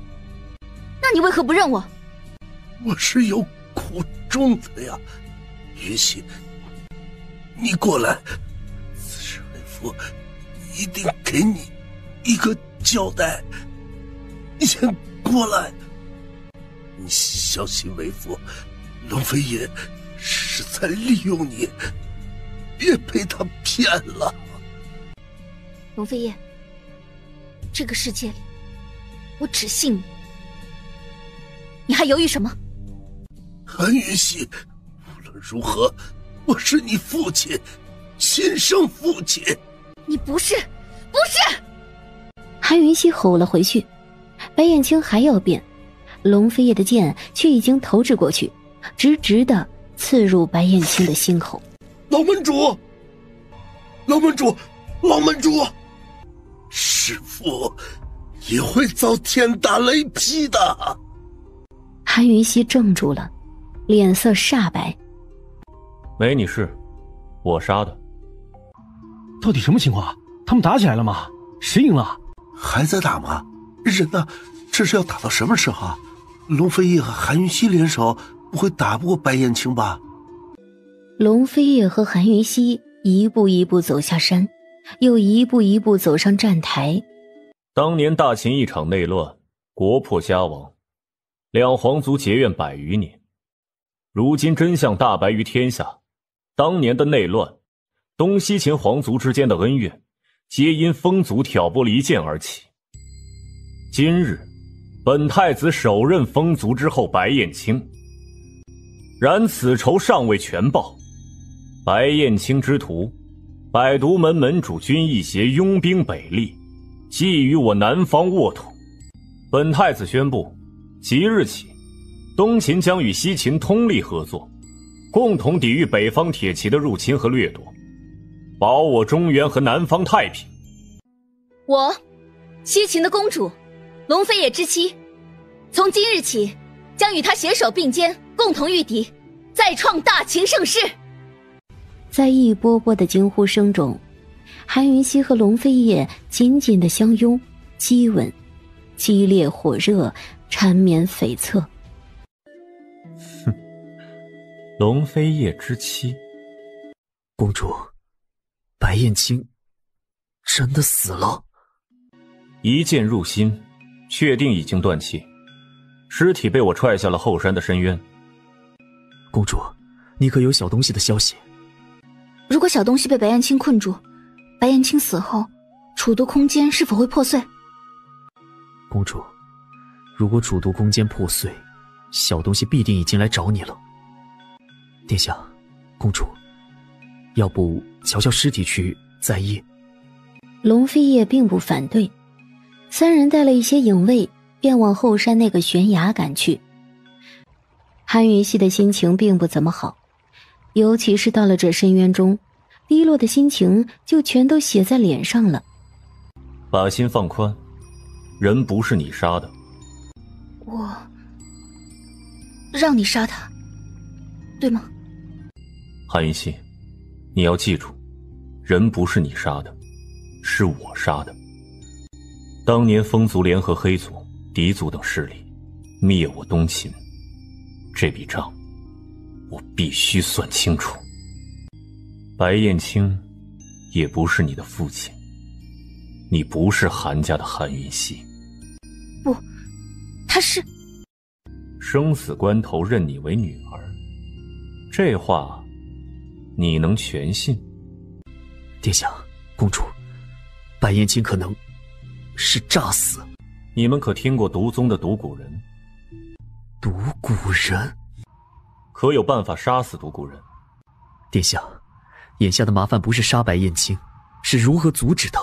S1: 那你为何不认我？
S16: 我是有苦衷的呀，云溪，你过来，此事为父一定给你一个交代。你先过来，你相信为父，龙飞爷是在利用你，别被他骗了。
S1: 龙飞叶，这个世界里，我只信你，你还犹豫什么？
S16: 韩云溪，无论如何，我是你父亲，亲生父亲。
S1: 你不是，不是！
S4: 韩云溪吼了回去。白燕青还要变，龙飞叶的剑却已经投掷过去，直直地刺入白燕青的心口。
S16: 老门主，老门主，老门主，师父也会遭天打雷劈的。
S4: 韩云溪怔住了，脸色煞白。
S14: 没你事，我杀的。
S20: 到底什么情况？他们打起来了吗？谁赢了？
S16: 还在打吗？人呢？这是要打到什么时候啊？龙飞叶和韩云溪联手，不会打不过白燕青吧？
S4: 龙飞叶和韩云溪一步一步走下山，又一步一步走上站台。
S14: 当年大秦一场内乱，国破家亡，两皇族结怨100余年。如今真相大白于天下，当年的内乱，东西秦皇族之间的恩怨，皆因风族挑拨离间而起。今日，本太子手刃风族之后白燕青，然此仇尚未全报。白燕青之徒，百毒门门主君义协拥兵北立，觊觎我南方沃土。本太子宣布，即日起，东秦将与西秦通力合作，共同抵御北方铁骑的入侵和掠夺，保我中原和南方太平。
S1: 我，西秦的公主，龙飞叶之妻，从今日起，将与他携手并肩，共同御敌，再创大秦盛世。
S4: 在一波波的惊呼声中，韩云溪和龙飞叶紧紧地相拥，激吻，激烈火热，缠绵悱恻。
S14: 哼，龙飞叶之妻，
S8: 公主，白燕青真的死了。
S14: 一剑入心，确定已经断气，尸体被我踹下了后山的深渊。
S8: 公主，你可有小东西的消息？
S1: 如果小东西被白燕青困住，白燕青死后，储毒空间是否会破碎？
S8: 公主，如果储毒空间破碎，小东西必定已经来找你了。殿下，公主，要不瞧瞧尸体去再议？
S4: 龙飞叶并不反对，三人带了一些影卫，便往后山那个悬崖赶去。韩云熙的心情并不怎么好，尤其是到了这深渊中，低落的心情就全都写在脸上了。
S14: 把心放宽，人不是你杀的。
S1: 我让你杀他，对吗？
S14: 韩云熙，你要记住，人不是你杀的，是我杀的。当年风族联合黑族、狄族等势力，灭我东秦，这笔账我必须算清楚。白燕青也不是你的父亲，你不是韩家的韩云熙。
S1: 不，他是。
S14: 生死关头认你为女儿，这话你能全信？
S8: 殿下，公主，白燕青可能是诈死。
S14: 你们可听过毒宗的毒蛊人？
S8: 毒蛊人？
S14: 可有办法杀死毒蛊人？
S8: 殿下，眼下的麻烦不是杀白燕青，是如何阻止他。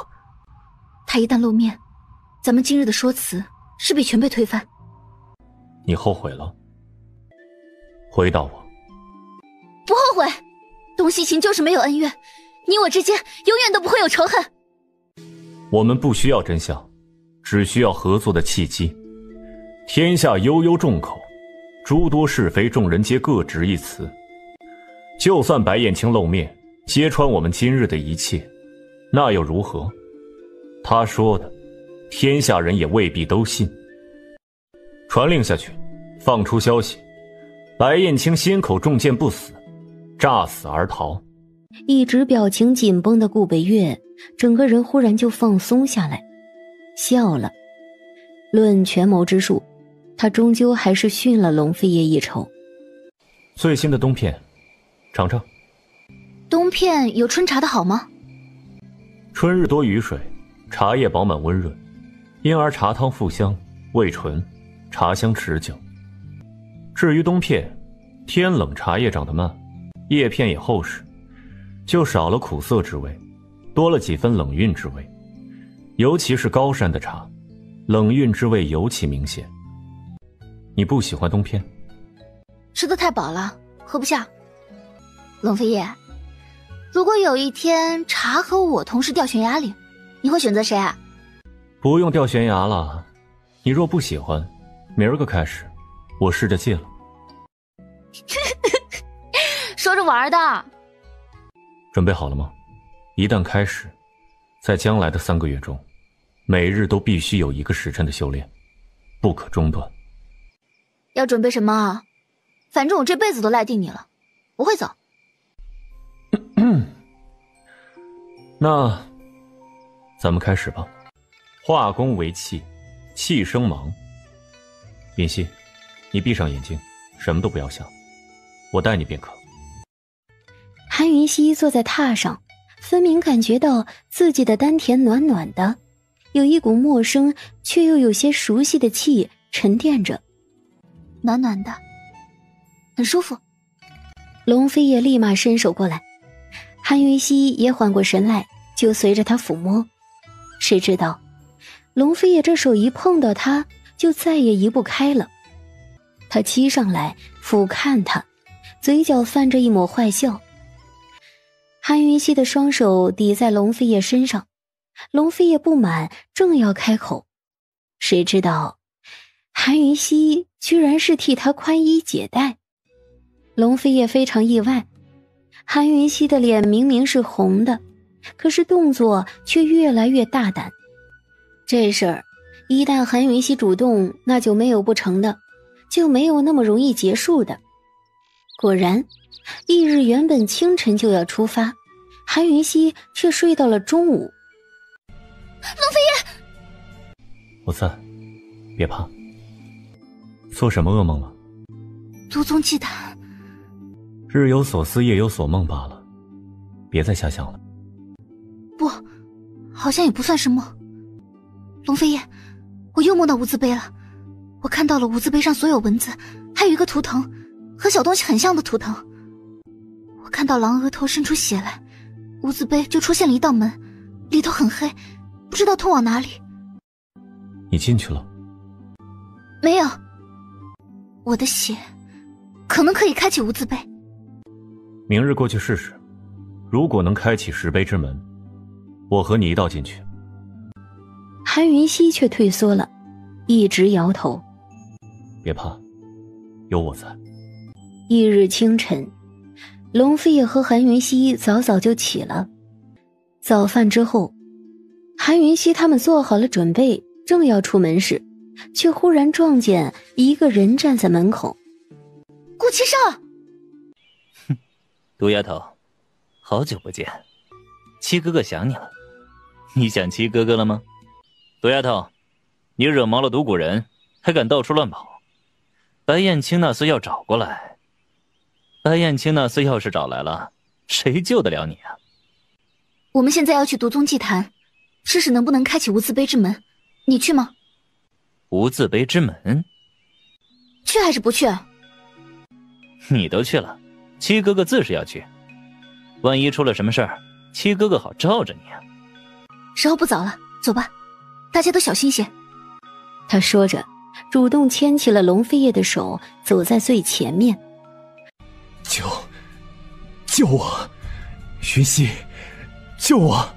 S1: 他一旦露面，咱们今日的说辞势必全被推翻。
S14: 你后悔了？回答我。
S1: 不后悔，东西秦就是没有恩怨，你我之间永远都不会有仇恨。
S14: 我们不需要真相，只需要合作的契机。天下悠悠众口，诸多是非，众人皆各执一词。就算白燕青露面，揭穿我们今日的一切，那又如何？他说的，天下人也未必都信。传令下去，放出消息，白燕青心口中箭不死，诈死而逃。
S4: 一直表情紧绷的顾北岳，整个人忽然就放松下来，笑了。论权谋之术，他终究还是逊了龙飞叶一筹。
S14: 最新的冬片，尝尝。
S1: 冬片有春茶的好吗？
S14: 春日多雨水，茶叶饱满温润，因而茶汤复香，味醇，茶香持久。至于冬片，天冷茶叶长得慢，叶片也厚实，就少了苦涩之味，多了几分冷韵之味。尤其是高山的茶，冷韵之味尤其明显。你不喜欢冬片？
S1: 吃得太饱了，喝不下。龙飞叶，如果有一天茶和我同时掉悬崖里，你会选择谁啊？
S14: 不用掉悬崖了，你若不喜欢，明儿个开始，我试着戒了。
S1: 说着玩的。
S14: 准备好了吗？一旦开始，在将来的3个月中，每日都必须有1个时辰的修炼，不可中断。
S1: 要准备什么啊？反正我这辈子都赖定你了，不会走。
S14: 那咱们开始吧。化功为气，气生芒。云溪，你闭上眼睛，什么都不要想，我带你便可。
S4: 韩云溪坐在榻上，分明感觉到自己的丹田暖暖的，有一股陌生却又有些熟悉的气沉淀着，
S1: 暖暖的，很舒服。
S4: 龙飞也立马伸手过来，韩云溪也缓过神来，就随着他抚摸。谁知道龙飞也这手一碰到他，就再也移不开了。他欺上来俯瞰他，嘴角泛着一抹坏笑。韩云溪的双手抵在龙飞叶身上，龙飞叶不满，正要开口，谁知道韩云溪居然是替他宽衣解带。龙飞叶非常意外，韩云溪的脸明明是红的，可是动作却越来越大胆。这事儿一旦韩云溪主动，那就没有不成的，就没有那么容易结束的。果然翌日原本清晨就要出发，韩云溪却睡到了中午。
S1: 龙飞叶，
S14: 我在，别怕。做什么噩梦了？
S1: 毒宗祭坛。
S14: 日有所思，夜有所梦罢了。别再瞎想了。
S1: 不，好像也不算什么。龙飞燕，我又梦到无字碑了。我看到了无字碑上所有文字，还有一个图腾，和小东西很像的图腾。我看到狼额头伸出血来，无字碑就出现了一道门，里头很黑，不知道通往哪里。
S14: 你进去了？
S1: 没有。我的血可能可以开启无字碑。
S14: 明日过去试试，如果能开启石碑之门，我和你一道进去。
S4: 韩云溪却退缩了，一直摇头。
S14: 别怕，有我在。
S4: 翌日清晨，龙飞也和韩云溪早早就起了。早饭之后，韩云溪他们做好了准备，正要出门时，却忽然撞见一个人站在门口。
S1: 顾七少！
S21: 哼，毒丫头，好久不见，七哥哥想你了。你想七哥哥了吗？毒丫头，你惹毛了毒蛊人，还敢到处乱跑。白燕青那厮要找过来，白燕青那厮要是找来了，谁救得了你啊？
S1: 我们现在要去毒宗祭坛，试试能不能开启无字碑之门。你去吗？
S21: 无字碑之门？
S1: 去还是不去？
S21: 你都去了，七哥哥自是要去。万一出了什么事儿，七哥哥好罩着你啊。
S1: 时候不早了，走吧，大家都小心些。
S4: 他说着，主动牵起了龙飞叶的手，走在最前面。
S8: 救我，云溪，救我！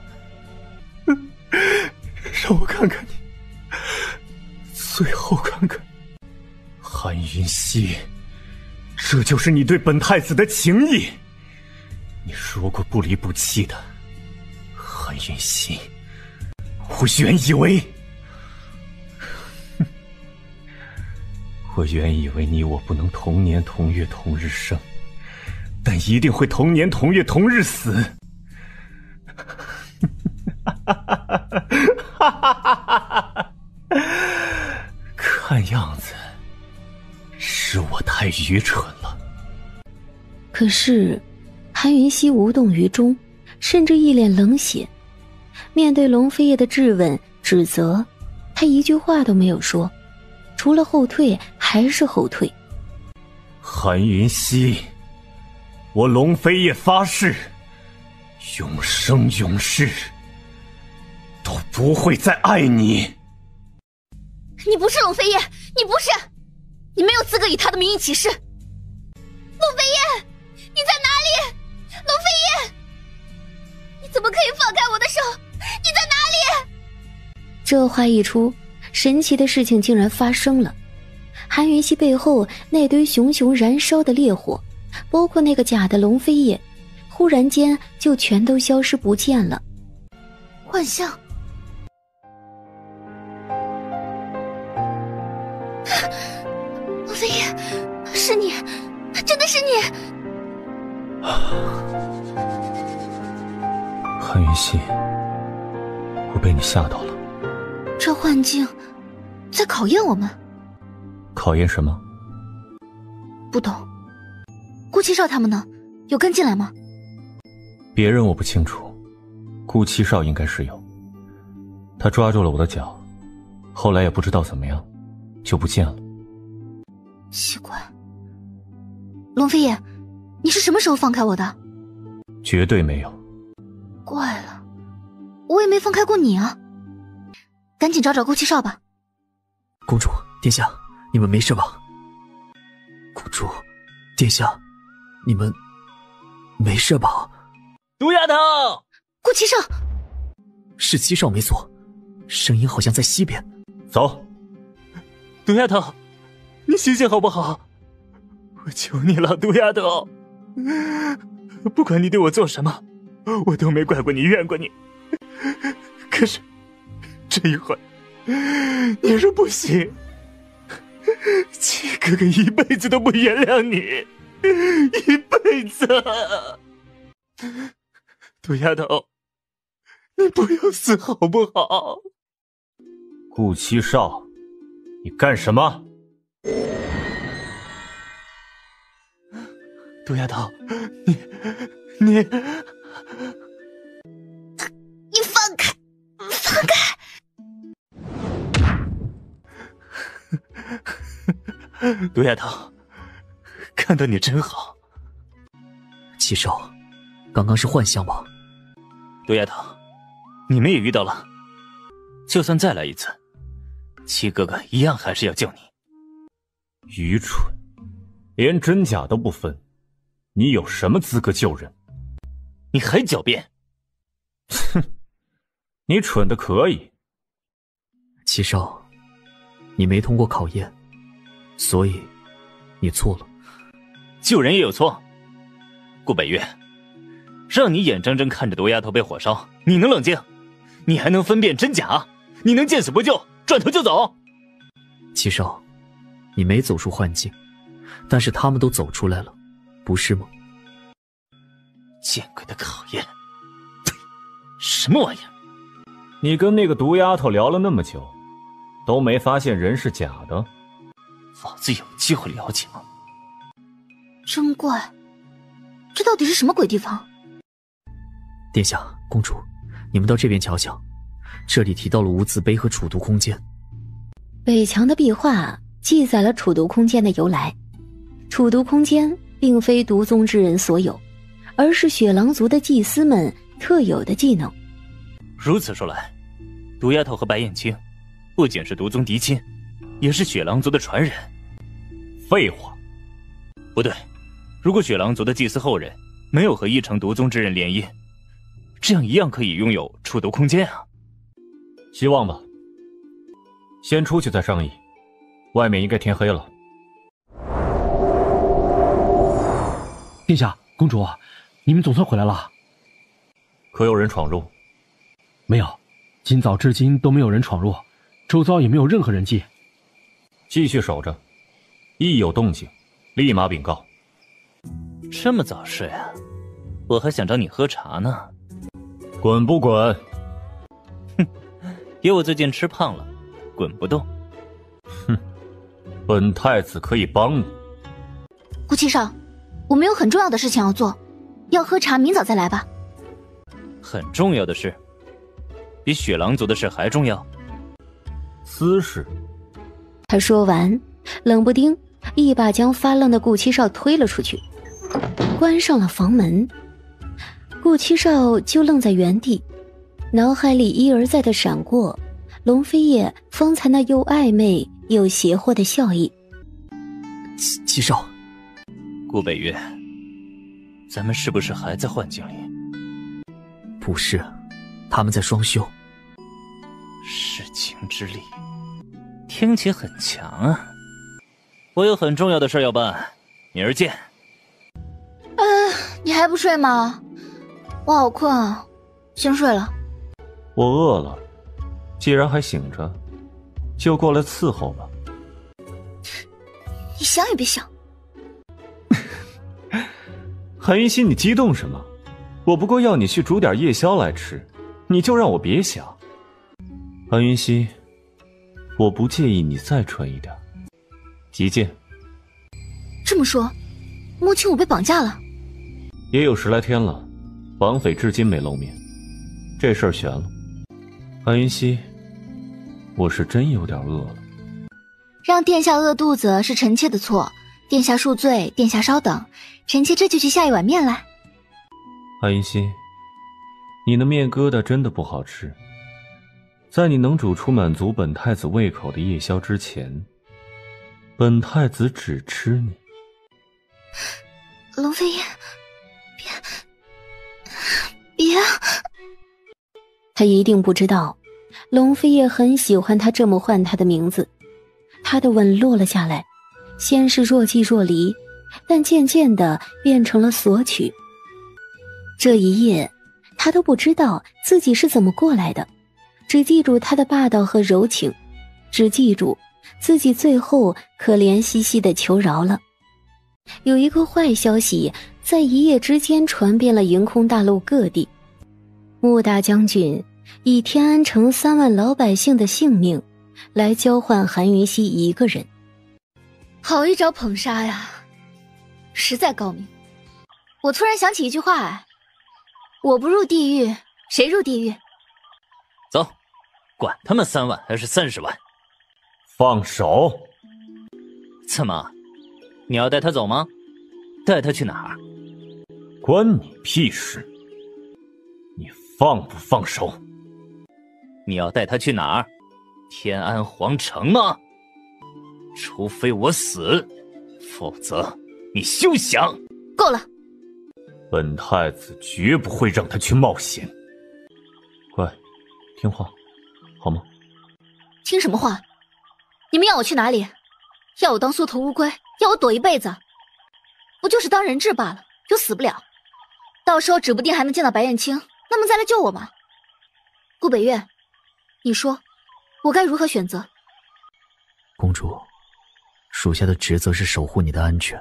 S8: 让我看看你，最后看看。韩云溪，这就是你对本太子的情谊。你说过不离不弃的，韩云溪，我原以为你我不能同年同月同日生，但一定会同年同月同日死。看样子是我太愚蠢了。
S4: 可是韩云溪无动于衷，甚至一脸冷血。面对龙飞叶的质问指责，他一句话都没有说，除了后退还是后退。
S8: 韩云溪，我龙飞叶发誓，永生永世都不会再爱你。
S1: 你不是龙飞叶，你不是，你没有资格以他的名义起誓。龙飞叶，你在哪里？龙飞叶，你怎么可以放开我的手？你在哪里？
S4: 这话一出，神奇的事情竟然发生了。韩云溪背后那堆熊熊燃烧的烈火，包括那个假的龙飞叶，忽然间就全都消失不见了。
S1: 幻象。龙飞叶，是你，真的是你。
S14: 韩云溪，我被你吓到了。
S1: 这幻境在考验我们。
S14: 考验什么？
S1: 不懂。顾七少他们呢？有跟进来吗？
S14: 别人我不清楚，顾七少应该是有。他抓住了我的脚，后来也不知道怎么样，就不见了。
S1: 奇怪，龙飞叶，你是什么时候放开我的？
S14: 绝对没有。
S1: 怪了，我也没放开过你啊。赶紧找找顾七少吧。
S8: 公主，殿下，你们没事吧？公主，殿下，你们没事吧？
S21: 毒丫头，
S1: 顾七少，
S8: 是七少没错，声音好像在西边。
S14: 走。
S21: 毒丫头，你醒醒好不好？我求你了，毒丫头，不管你对我做什么，我都没怪过你，怨过你。可是这一回，你说不行，七哥哥一辈子都不原谅你，一辈子。毒丫头，你不要死好不好？
S14: 顾七少，你干什么？
S21: 毒丫头，你毒丫头，看到你真好。
S8: 七少，刚刚是幻象吧？
S21: 毒丫头，你们也遇到了，就算再来一次，七哥哥一样还是要救你。
S14: 愚蠢，连真假都不分，你有什么资格救人？
S21: 你还狡辩？
S14: 哼，你蠢的可以。
S8: 七少，你没通过考验，所以你错了。
S21: 救人也有错。顾北岳，让你眼睁睁看着毒丫头被火烧，你能冷静？你还能分辨真假？你能见死不救，转头就走？
S8: 七少，你没走出幻境，但是他们都走出来了，不是吗？
S21: 见鬼的考验！什么玩意儿？
S14: 你跟那个毒丫头聊了那么久，都没发现人是假的？
S21: 老子有机会了解吗？
S1: 真怪，这到底是什么鬼地方？
S8: 殿下，公主，你们到这边瞧瞧，这里提到了无字碑和楚毒空间。
S4: 北墙的壁画记载了楚毒空间的由来。楚毒空间并非毒宗之人所有，而是雪狼族的祭司们特有的技能。
S21: 如此说来，毒丫头和白燕青不仅是毒宗嫡亲，也是雪狼族的传人。
S14: 废话，
S21: 不对，如果雪狼族的祭司后人没有和一城毒宗之人联姻，这样一样可以拥有楚毒空间啊。
S14: 希望吧。先出去再商议，外面应该天黑了。
S20: 殿下，公主，你们总算回来了。
S14: 可有人闯入？
S20: 没有，今早至今都没有人闯入，周遭也没有任何人迹。
S14: 继续守着，一有动静，立马禀告。
S21: 这么早睡啊？我还想找你喝茶呢。
S14: 滚不滚？
S21: 哼，爷我最近吃胖了，滚不动。
S14: 哼，本太子可以帮你。
S1: 顾七少，我们有很重要的事情要做，要喝茶，明早再来吧。
S21: 很重要的事？比雪狼族的事还重要？
S14: 私事。
S4: 他说完，冷不丁一把将发愣的顾七少推了出去，关上了房门。顾七少就愣在原地，脑海里一而再的闪过龙飞叶方才那又暧昧又邪惑的笑意。
S8: 七少，
S21: 顾北岳，咱们是不是还在幻境里？
S8: 不是，他们在双修。
S21: 弑情之力，听起很强啊。我有很重要的事要办，明儿见。
S1: 你还不睡吗？我好困啊，先睡了。
S14: 我饿了，既然还醒着，就过来伺候吧。
S1: 你想也别想。
S14: 韩云熙，你激动什么？我不过要你去煮点夜宵来吃，你就让我别想。韩云熙，我不介意你再穿一点。急见。
S1: 这么说，穆青武被绑架了？
S14: 也有10来天了，绑匪至今没露面，这事儿悬了。韩云熙，我是真有点饿了。
S1: 让殿下饿肚子是臣妾的错，殿下恕罪，殿下稍等，臣妾这就去下一碗面来。
S14: 韩云熙，你的面疙瘩真的不好吃，在你能煮出满足本太子胃口的夜宵之前，本太子只吃你。
S1: 龙飞燕，别！
S4: 他一定不知道，龙飞叶很喜欢他这么唤他的名字。他的吻落了下来，先是若即若离，但渐渐的变成了索取。这一夜，他都不知道自己是怎么过来的，只记住他的霸道和柔情，只记住自己最后可怜兮兮的求饶了。有一个坏消息在一夜之间传遍了营空大陆各地，穆大将军以天安城3万老百姓的性命来交换韩云熙一个人。
S1: 好一招捧杀呀，实在高明。我突然想起一句话，我不入地狱，谁入地狱？
S21: 走，管他们3万还是30万。
S14: 放手！
S21: 怎么，你要带他走吗？带他去哪儿？
S14: 关你屁事！你放不放手？
S21: 你要带他去哪儿？天安皇城吗？除非我死，否则你休想！
S1: 够了！
S14: 本太子绝不会让他去冒险。乖，听话，好吗？
S1: 听什么话？你们要我去哪里？要我当缩头乌龟？要我躲一辈子？不就是当人质罢了，又死不了。到时候指不定还能见到白燕青，那么再来救我嘛。顾北月，你说我该如何选择？
S8: 公主，属下的职责是守护你的安全，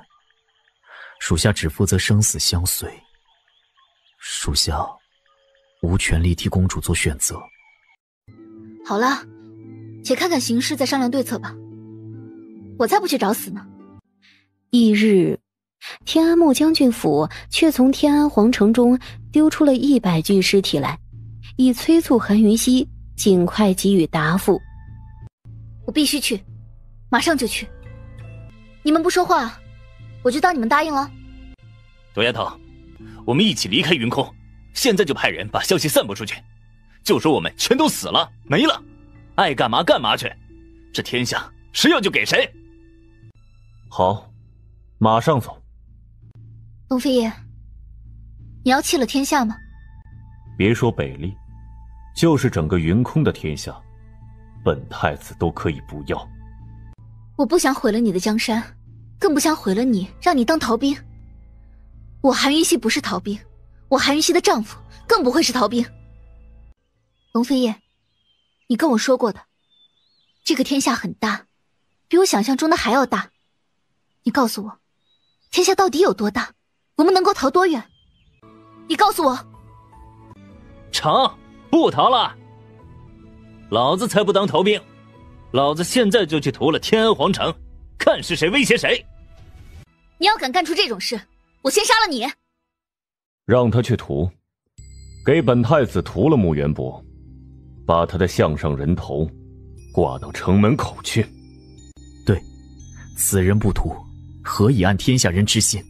S8: 属下只负责生死相随，属下无权利替公主做选择。
S1: 好了，且看看形势再商量对策吧。我才不去找死呢。
S4: 翌日，天安木将军府却从天安皇城中丢出了100具尸体来，以催促韩云熙尽快给予答复。
S1: 我必须去，马上就去。你们不说话，我就当你们答应了。
S21: 朵丫头，我们一起离开云空，现在就派人把消息散布出去，就说我们全都死了没了，爱干嘛干嘛去，这天下谁要就给谁。
S14: 好，马上走。
S1: 龙飞爷，你要弃了天下吗？
S14: 别说北厉，就是整个云空的天下，本太子都可以不要。
S1: 我不想毁了你的江山，更不想毁了你，让你当逃兵。我韩云熙不是逃兵，我韩云熙的丈夫更不会是逃兵。龙飞叶，你跟我说过的，这个天下很大，比我想象中的还要大。你告诉我，天下到底有多大？我们能够逃多远？你告诉我。
S21: 成，不逃了。老子才不当逃兵，老子现在就去屠了天安皇城，看是谁威胁谁。
S1: 你要敢干出这种事，我先杀了你。
S14: 让他去屠，给本太子屠了穆元博，把他的项上人头挂到城门口去。
S8: 对，此人不屠，何以按天下人之心？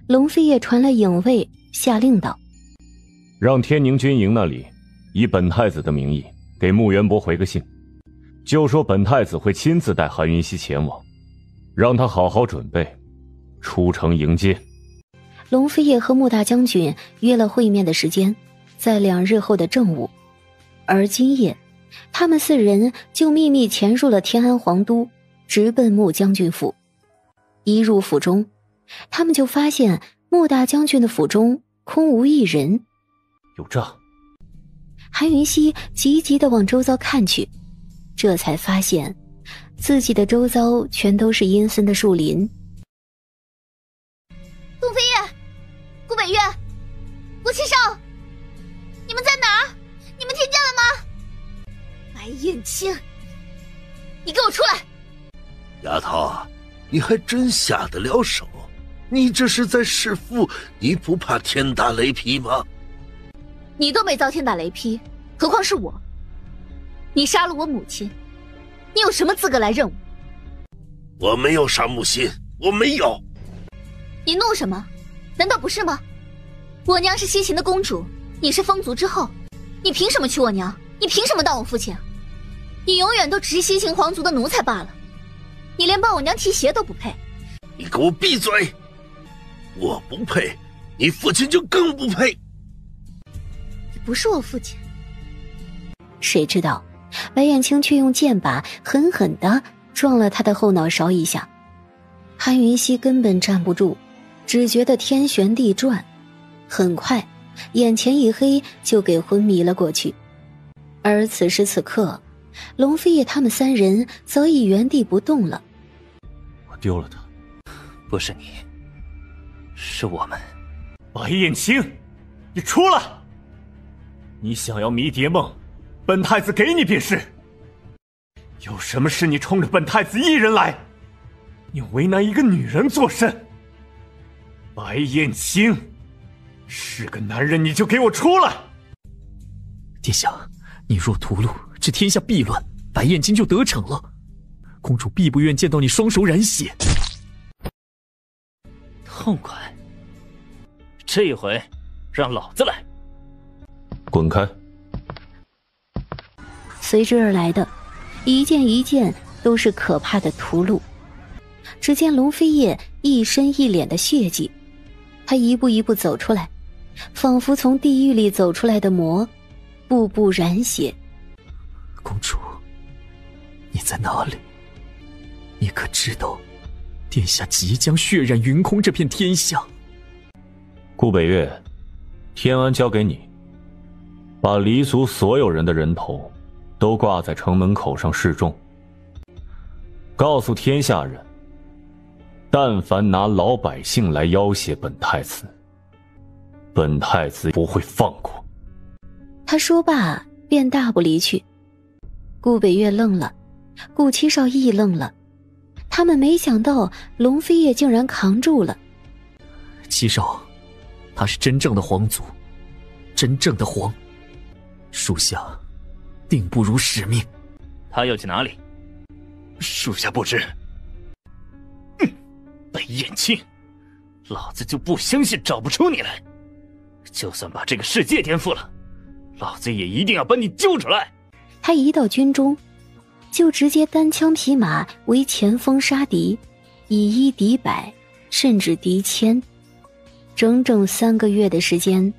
S4: 龙飞也传了影卫，下令道：
S14: 让天宁军营那里以本太子的名义给穆元博回个信，就说本太子会亲自带韩云熙前往，让他好好准备，出城迎接。
S4: 龙飞也和穆大将军约了会面的时间，在2日后的正午。而今夜，他们4人就秘密潜入了天安皇都，直奔穆将军府。一入府中，他们就发现穆大将军的府中空无一人。
S14: 有诈！
S4: 韩云熙急急地往周遭看去，这才发现自己的周遭全都是阴森的树林。
S1: 杜飞叶，顾北月，顾七少，你们在哪儿？你们听见了吗？白燕青，你给我出来！
S16: 丫头，你还真下得了手？你这是在弑父，你不怕天打雷劈吗？
S1: 你都没遭天打雷劈，何况是我？你杀了我母亲，你有什么资格来认我？
S16: 我没有杀母亲，我没有。
S1: 你怒什么？难道不是吗？我娘是西秦的公主，你是风族之后，你凭什么娶我娘？你凭什么当我父亲？你永远都只是西秦皇族的奴才罢了，你连帮我娘提鞋都不配。
S16: 你给我闭嘴！我不配，你父亲就更不配。
S1: 你不是我父亲。
S4: 谁知道白燕青却用剑把狠狠地撞了他的后脑勺一下。韩云熙根本站不住，只觉得天旋地转，很快眼前一黑，就给昏迷了过去。而此时此刻，龙飞叶他们3人早已原地不动了。
S14: 我丢了他。
S21: 不是你，是我们。
S14: 白燕青，你出来！你想要迷蝶梦，本太子给你便是。有什么事你冲着本太子一人来？你为难一个女人作甚？白燕青，是个男人你就给我出来！
S8: 殿下，你若屠戮，这天下必乱，白燕青就得逞了。公主必不愿见到你双手染血。
S21: 痛快，这一回让老子来。
S17: 滚开！
S4: 随之而来的一件一件都是可怕的屠戮。只见龙飞叶一身一脸的血迹，他一步一步走出来，仿佛从地狱里走出来的魔，步步染血。
S8: 公主，你在哪里？你可知道殿下即将血染云空这片天下？
S14: 顾北岳，天安交给你，把黎族所有人的人头都挂在城门口上示众，告诉天下人，但凡拿老百姓来要挟本太子，本太子不会放过。
S4: 他说罢便大步离去。顾北岳愣了，顾七少亦愣了，他们没想到龙飞叶竟然扛住了。
S8: 七少，他是真正的皇族，真正的皇，属下定不辱使命。
S21: 他要去哪里？
S14: 属下不知。
S21: 白燕青，老子就不相信找不出你来。就算把这个世界颠覆了，老子也一定要把你救出来。
S4: 他一到军中，就直接单枪匹马为前锋杀敌，以一敌百，甚至敌千。整整3个月的时间，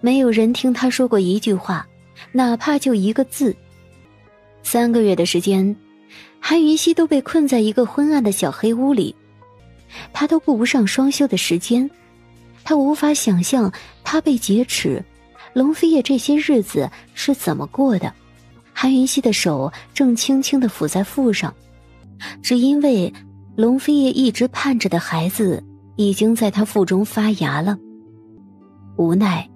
S4: 没有人听他说过一句话，哪怕就一个字。3个月的时间，韩云溪都被困在一个昏暗的小黑屋里，他都顾不上双休的时间。他无法想象他被劫持，龙飞叶这些日子是怎么过的。韩云溪的手正轻轻地抚在腹上，只因为龙飞叶一直盼着的孩子已经在他腹中发芽了。无奈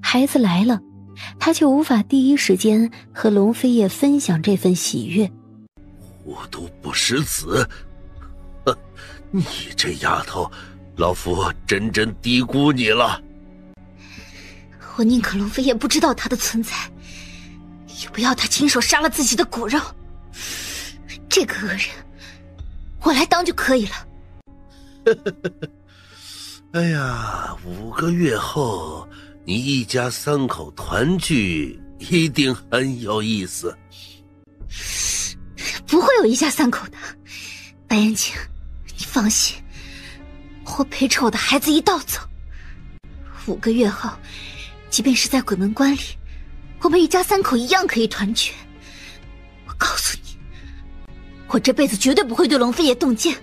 S4: 孩子来了，他却无法第一时间和龙飞叶分享这份喜悦。
S16: 糊涂不识子，你这丫头，老夫真低估你了。
S1: 我宁可龙飞叶不知道他的存在，也不要他亲手杀了自己的骨肉。这个恶人，我来当就可以了。
S16: 哎呀，5个月后，你一家3口团聚，一定很有意思。
S1: 不会有一家3口的，白燕青，你放心，我陪着我的孩子一道走。5个月后，即便是在鬼门关里，我们一家3口一样可以团聚。我告诉你，我这辈子绝对不会对龙飞叶动剑。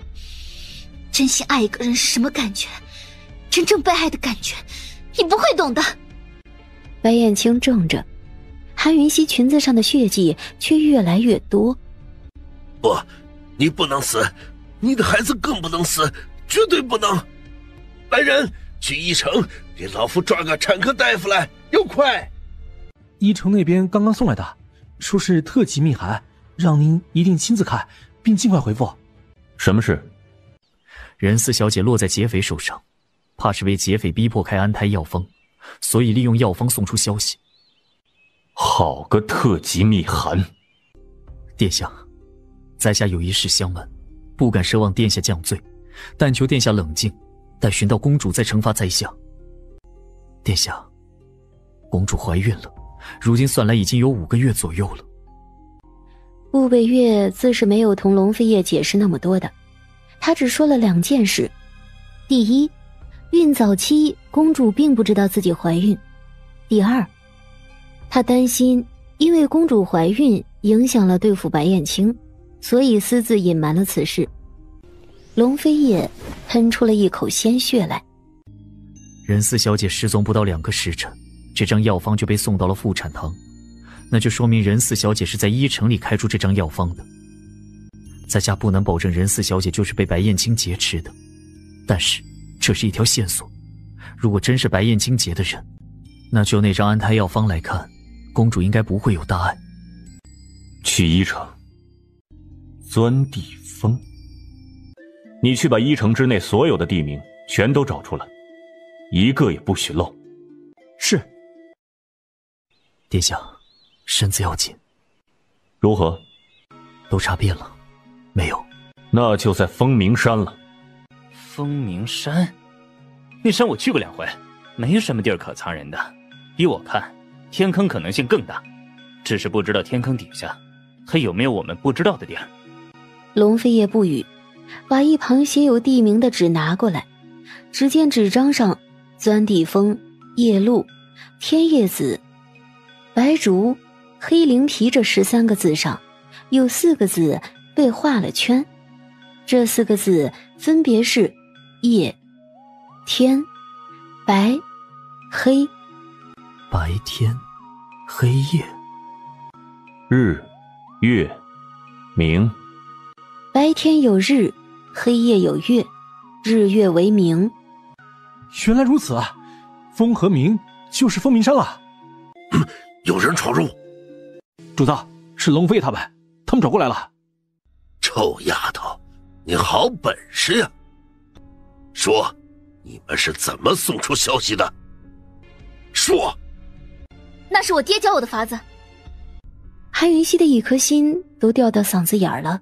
S1: 真心爱一个人是什么感觉？真正被爱的感觉，你不会懂的。
S4: 白燕青怔着，韩云溪裙子上的血迹却越来越多。
S16: 不，你不能死，你的孩子更不能死，绝对不能。来人，去医城给老夫抓个产科大夫来，要快。
S10: 医城那边刚刚送来的，说是特级密函，让您一定亲自看，并尽快回复。
S14: 什么事？
S8: 任四小姐落在劫匪手上，怕是被劫匪逼迫开安胎药方，所以利用药方送出消息。
S14: 好个特级密函！
S8: 殿下，在下有一事相问，不敢奢望殿下降罪，但求殿下冷静，待寻到公主再惩罚在下。殿下，公主怀孕了，如今算来已经有5个月左右了。
S4: 顾北岳自是没有同龙飞叶解释那么多的，他只说了2件事。第一，孕早期公主并不知道自己怀孕。第二，他担心因为公主怀孕影响了对付白燕青，所以私自隐瞒了此事。龙飞叶喷出了一口鲜血来。
S8: 任四小姐失踪不到2个时辰，这张药方就被送到了妇产堂，那就说明任四小姐是在医城里开出这张药方的。在下不能保证任四小姐就是被白燕青劫持的，但是这是一条线索。如果真是白燕青劫的人，那就那张安胎药方来看，公主应该不会有大碍。
S14: 去医城，钻地峰。你去把医城之内所有的地名全都找出来，一个也不许漏。
S10: 是。
S8: 殿下，身子要紧。
S14: 如何？
S8: 都查遍了，没有。
S14: 那就在风鸣山了。
S21: 风鸣山？那山我去过2回，没什么地儿可藏人的。依我看，天坑可能性更大，只是不知道天坑底下还有没有我们不知道的地儿。
S4: 龙飞叶不语，把一旁写有地名的纸拿过来。只见纸张上钻地峰、夜露、天叶子、白竹、黑灵皮这13个字上，有4个字被画了圈。这4个字分别是夜、天、白、黑。
S8: 白天、黑夜、
S14: 日、月、明。
S4: 白天有日，黑夜有月，日月为明。
S10: 原来如此啊！风和明就是风鸣山了。
S16: 有人闯入！
S20: 主子，是龙飞他们走过来了。
S16: 臭丫头，你好本事呀！说，你们是怎么送出消息的？说。
S1: 那是我爹教我的法子。
S4: 韩云熙的一颗心都掉到嗓子眼了。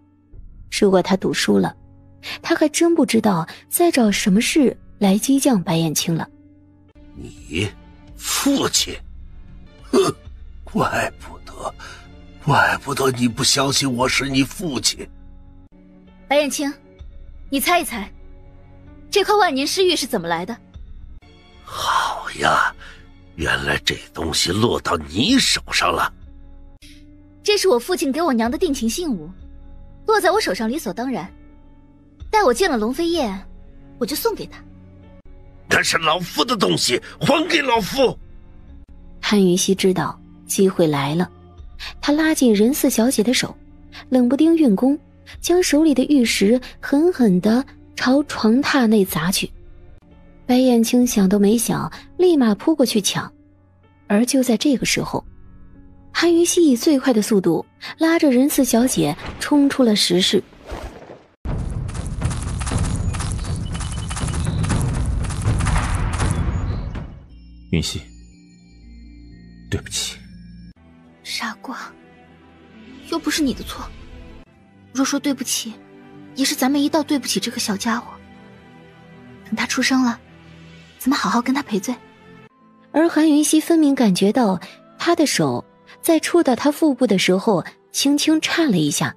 S4: 如果他赌输了，他还真不知道再找什么事来激将白燕青了。
S16: 你父亲？哼，怪不得你不相信我是你父亲。
S1: 白燕青，你猜一猜，这块万年尸玉是怎么来的？
S16: 好呀，原来这东西落到你手上了。
S1: 这是我父亲给我娘的定情信物，落在我手上理所当然。待我见了龙飞叶，我就送给他。
S16: 那是老夫的东西，还给老夫。
S4: 韩云熙知道机会来了，他拉紧任四小姐的手，冷不丁运功，将手里的玉石狠狠地朝床榻内砸去。白燕青想都没想，立马扑过去抢。而就在这个时候，韩云熙以最快的速度拉着任四小姐冲出了石室。
S14: 云溪，对不起。
S1: 傻瓜，又不是你的错。若说对不起，也是咱们一道对不起这个小家伙。等他出生了，咱们好好跟他赔罪。
S4: 而韩云熙分明感觉到他的手在触到他腹部的时候轻轻颤了一下，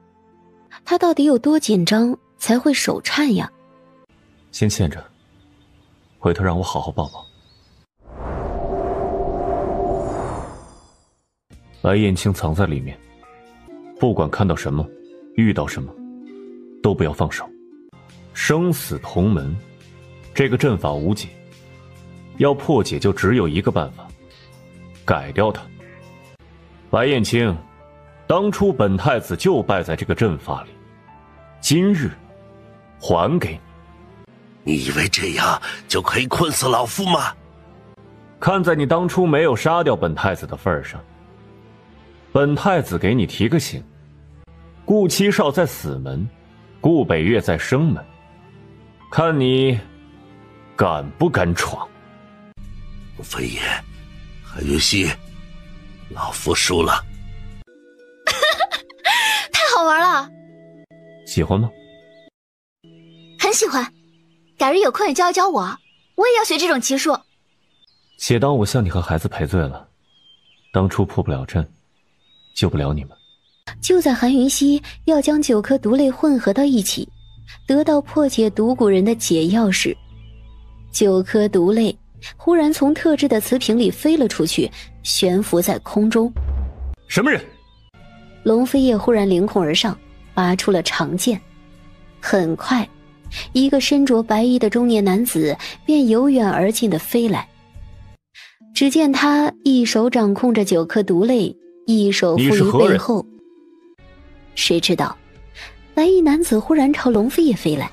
S4: 他到底有多紧张才会手颤呀？
S14: 先欠着，回头让我好好抱抱。白燕青藏在里面，不管看到什么，遇到什么，都不要放手。生死同门，这个阵法无解，要破解就只有一个办法，改掉它。白燕青，当初本太子就败在这个阵法里，今日还给你。
S16: 你以为这样就可以困死老夫吗？
S14: 看在你当初没有杀掉本太子的份上，本太子给你提个醒，顾七少在死门，顾北岳在生门，看你敢不敢闯。
S16: 飞爷，韩云熙，老夫输了。
S1: 太好玩了。
S14: 喜欢吗？
S1: 很喜欢，改日有空也教一教我，我也要学这种奇术。
S14: 且当我向你和孩子赔罪了，当初破不了阵，救不了你们。
S4: 就在韩云熙要将9颗毒类混合到一起，得到破解毒蛊人的解药时，9颗毒类忽然从特制的瓷瓶里飞了出去，悬浮在空中。
S14: 什么人？
S4: 龙飞叶忽然凌空而上，拔出了长剑。很快，一个身着白衣的中年男子便由远而近地飞来。只见他一手掌控着9颗毒类，一手负于背后。谁知道，白衣男子忽然朝龙飞叶飞来，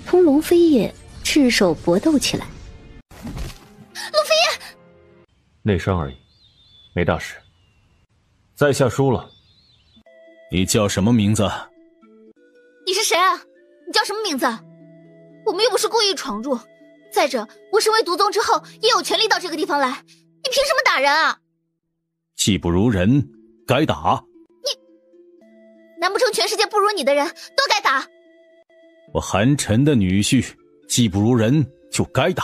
S4: 同龙飞叶赤手搏斗起来。
S1: 龙飞叶，
S14: 内伤而已，没大事。在下输了。
S3: 你叫什么名字？
S1: 你是谁啊？你叫什么名字？我们又不是故意闯入。再者，我身为毒宗之后，也有权利到这个地方来。你凭什么打人啊？
S3: 技不如人，该打。
S1: 难不成全世界不如你的人都该打？
S3: 我韩晨的女婿技不如人就该打。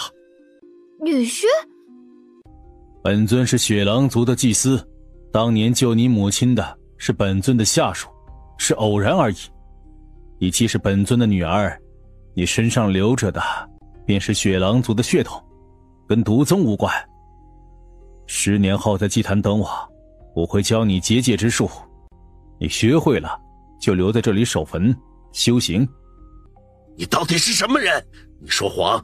S1: 女婿？
S3: 本尊是雪狼族的祭司，当年救你母亲的是本尊的下属，是偶然而已。你既是本尊的女儿，你身上流着的便是雪狼族的血统，跟毒宗无关。10年后在祭坛等我会教你结界之术，你学会了就留在这里守坟修行。
S16: 你到底是什么人？你说谎！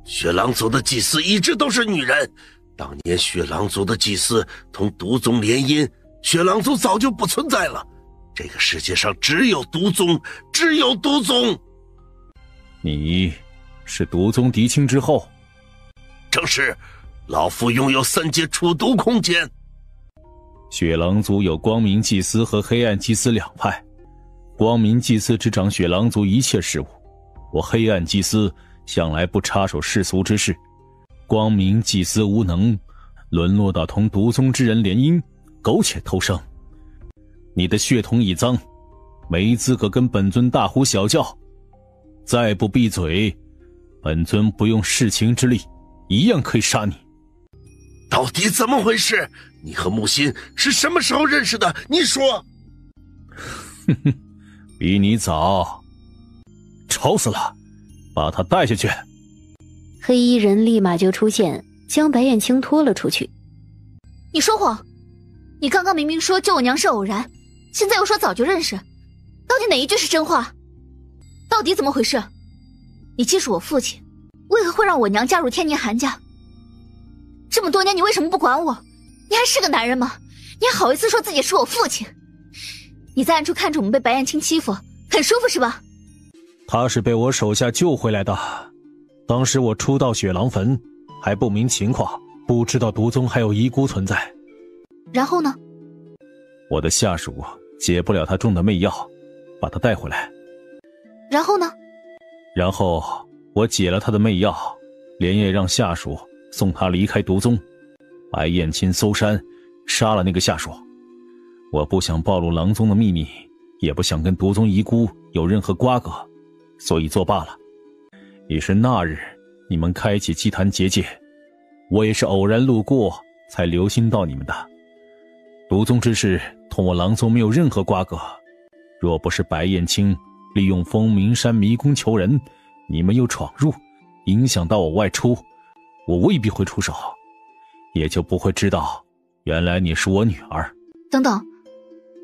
S16: 雪狼族的祭司一直都是女人，当年雪狼族的祭司同毒宗联姻，雪狼族早就不存在了。这个世界上只有毒宗，只有毒宗。
S3: 你是毒宗嫡亲之后？
S16: 正是，老夫拥有3阶除毒空间。
S3: 雪狼族有光明祭司和黑暗祭司2派，光明祭司执掌雪狼族一切事务，我黑暗祭司向来不插手世俗之事。光明祭司无能，沦落到同毒宗之人联姻，苟且偷生。你的血统已脏，没资格跟本尊大呼小叫。再不闭嘴，本尊不用弑情之力，一样可以杀你。
S16: 到底怎么回事？你和木心是什么时候认识的？你说。
S3: 哼哼，比你早。吵死了，把他带下去。
S4: 黑衣人立马就出现，将白燕青拖了出去。
S1: 你说谎！你刚刚明明说救我娘是偶然，现在又说早就认识，到底哪一句是真话？到底怎么回事？你既是我父亲，为何会让我娘嫁入天宁韩家？这么多年你为什么不管我？你还是个男人吗？你还好意思说自己是我父亲？你在暗处看着我们被白燕青欺负，很舒服是吧？
S3: 他是被我手下救回来的，当时我初到雪狼坟，还不明情况，不知道毒宗还有遗孤存在。
S1: 然后呢？
S3: 我的下属解不了他中的媚药，把他带回来。
S1: 然后呢？
S3: 然后我解了他的媚药，连夜让下属送他离开毒宗。白燕青搜山，杀了那个下属。我不想暴露狼宗的秘密，也不想跟毒宗遗孤有任何瓜葛，所以作罢了。也是那日你们开启祭坛结界，我也是偶然路过才留心到你们的。毒宗之事同我狼宗没有任何瓜葛，若不是白燕青利用风鸣山迷宫求人，你们又闯入，影响到我外出，我未必会出手，也就不会知道原来你是我女儿。
S1: 等等，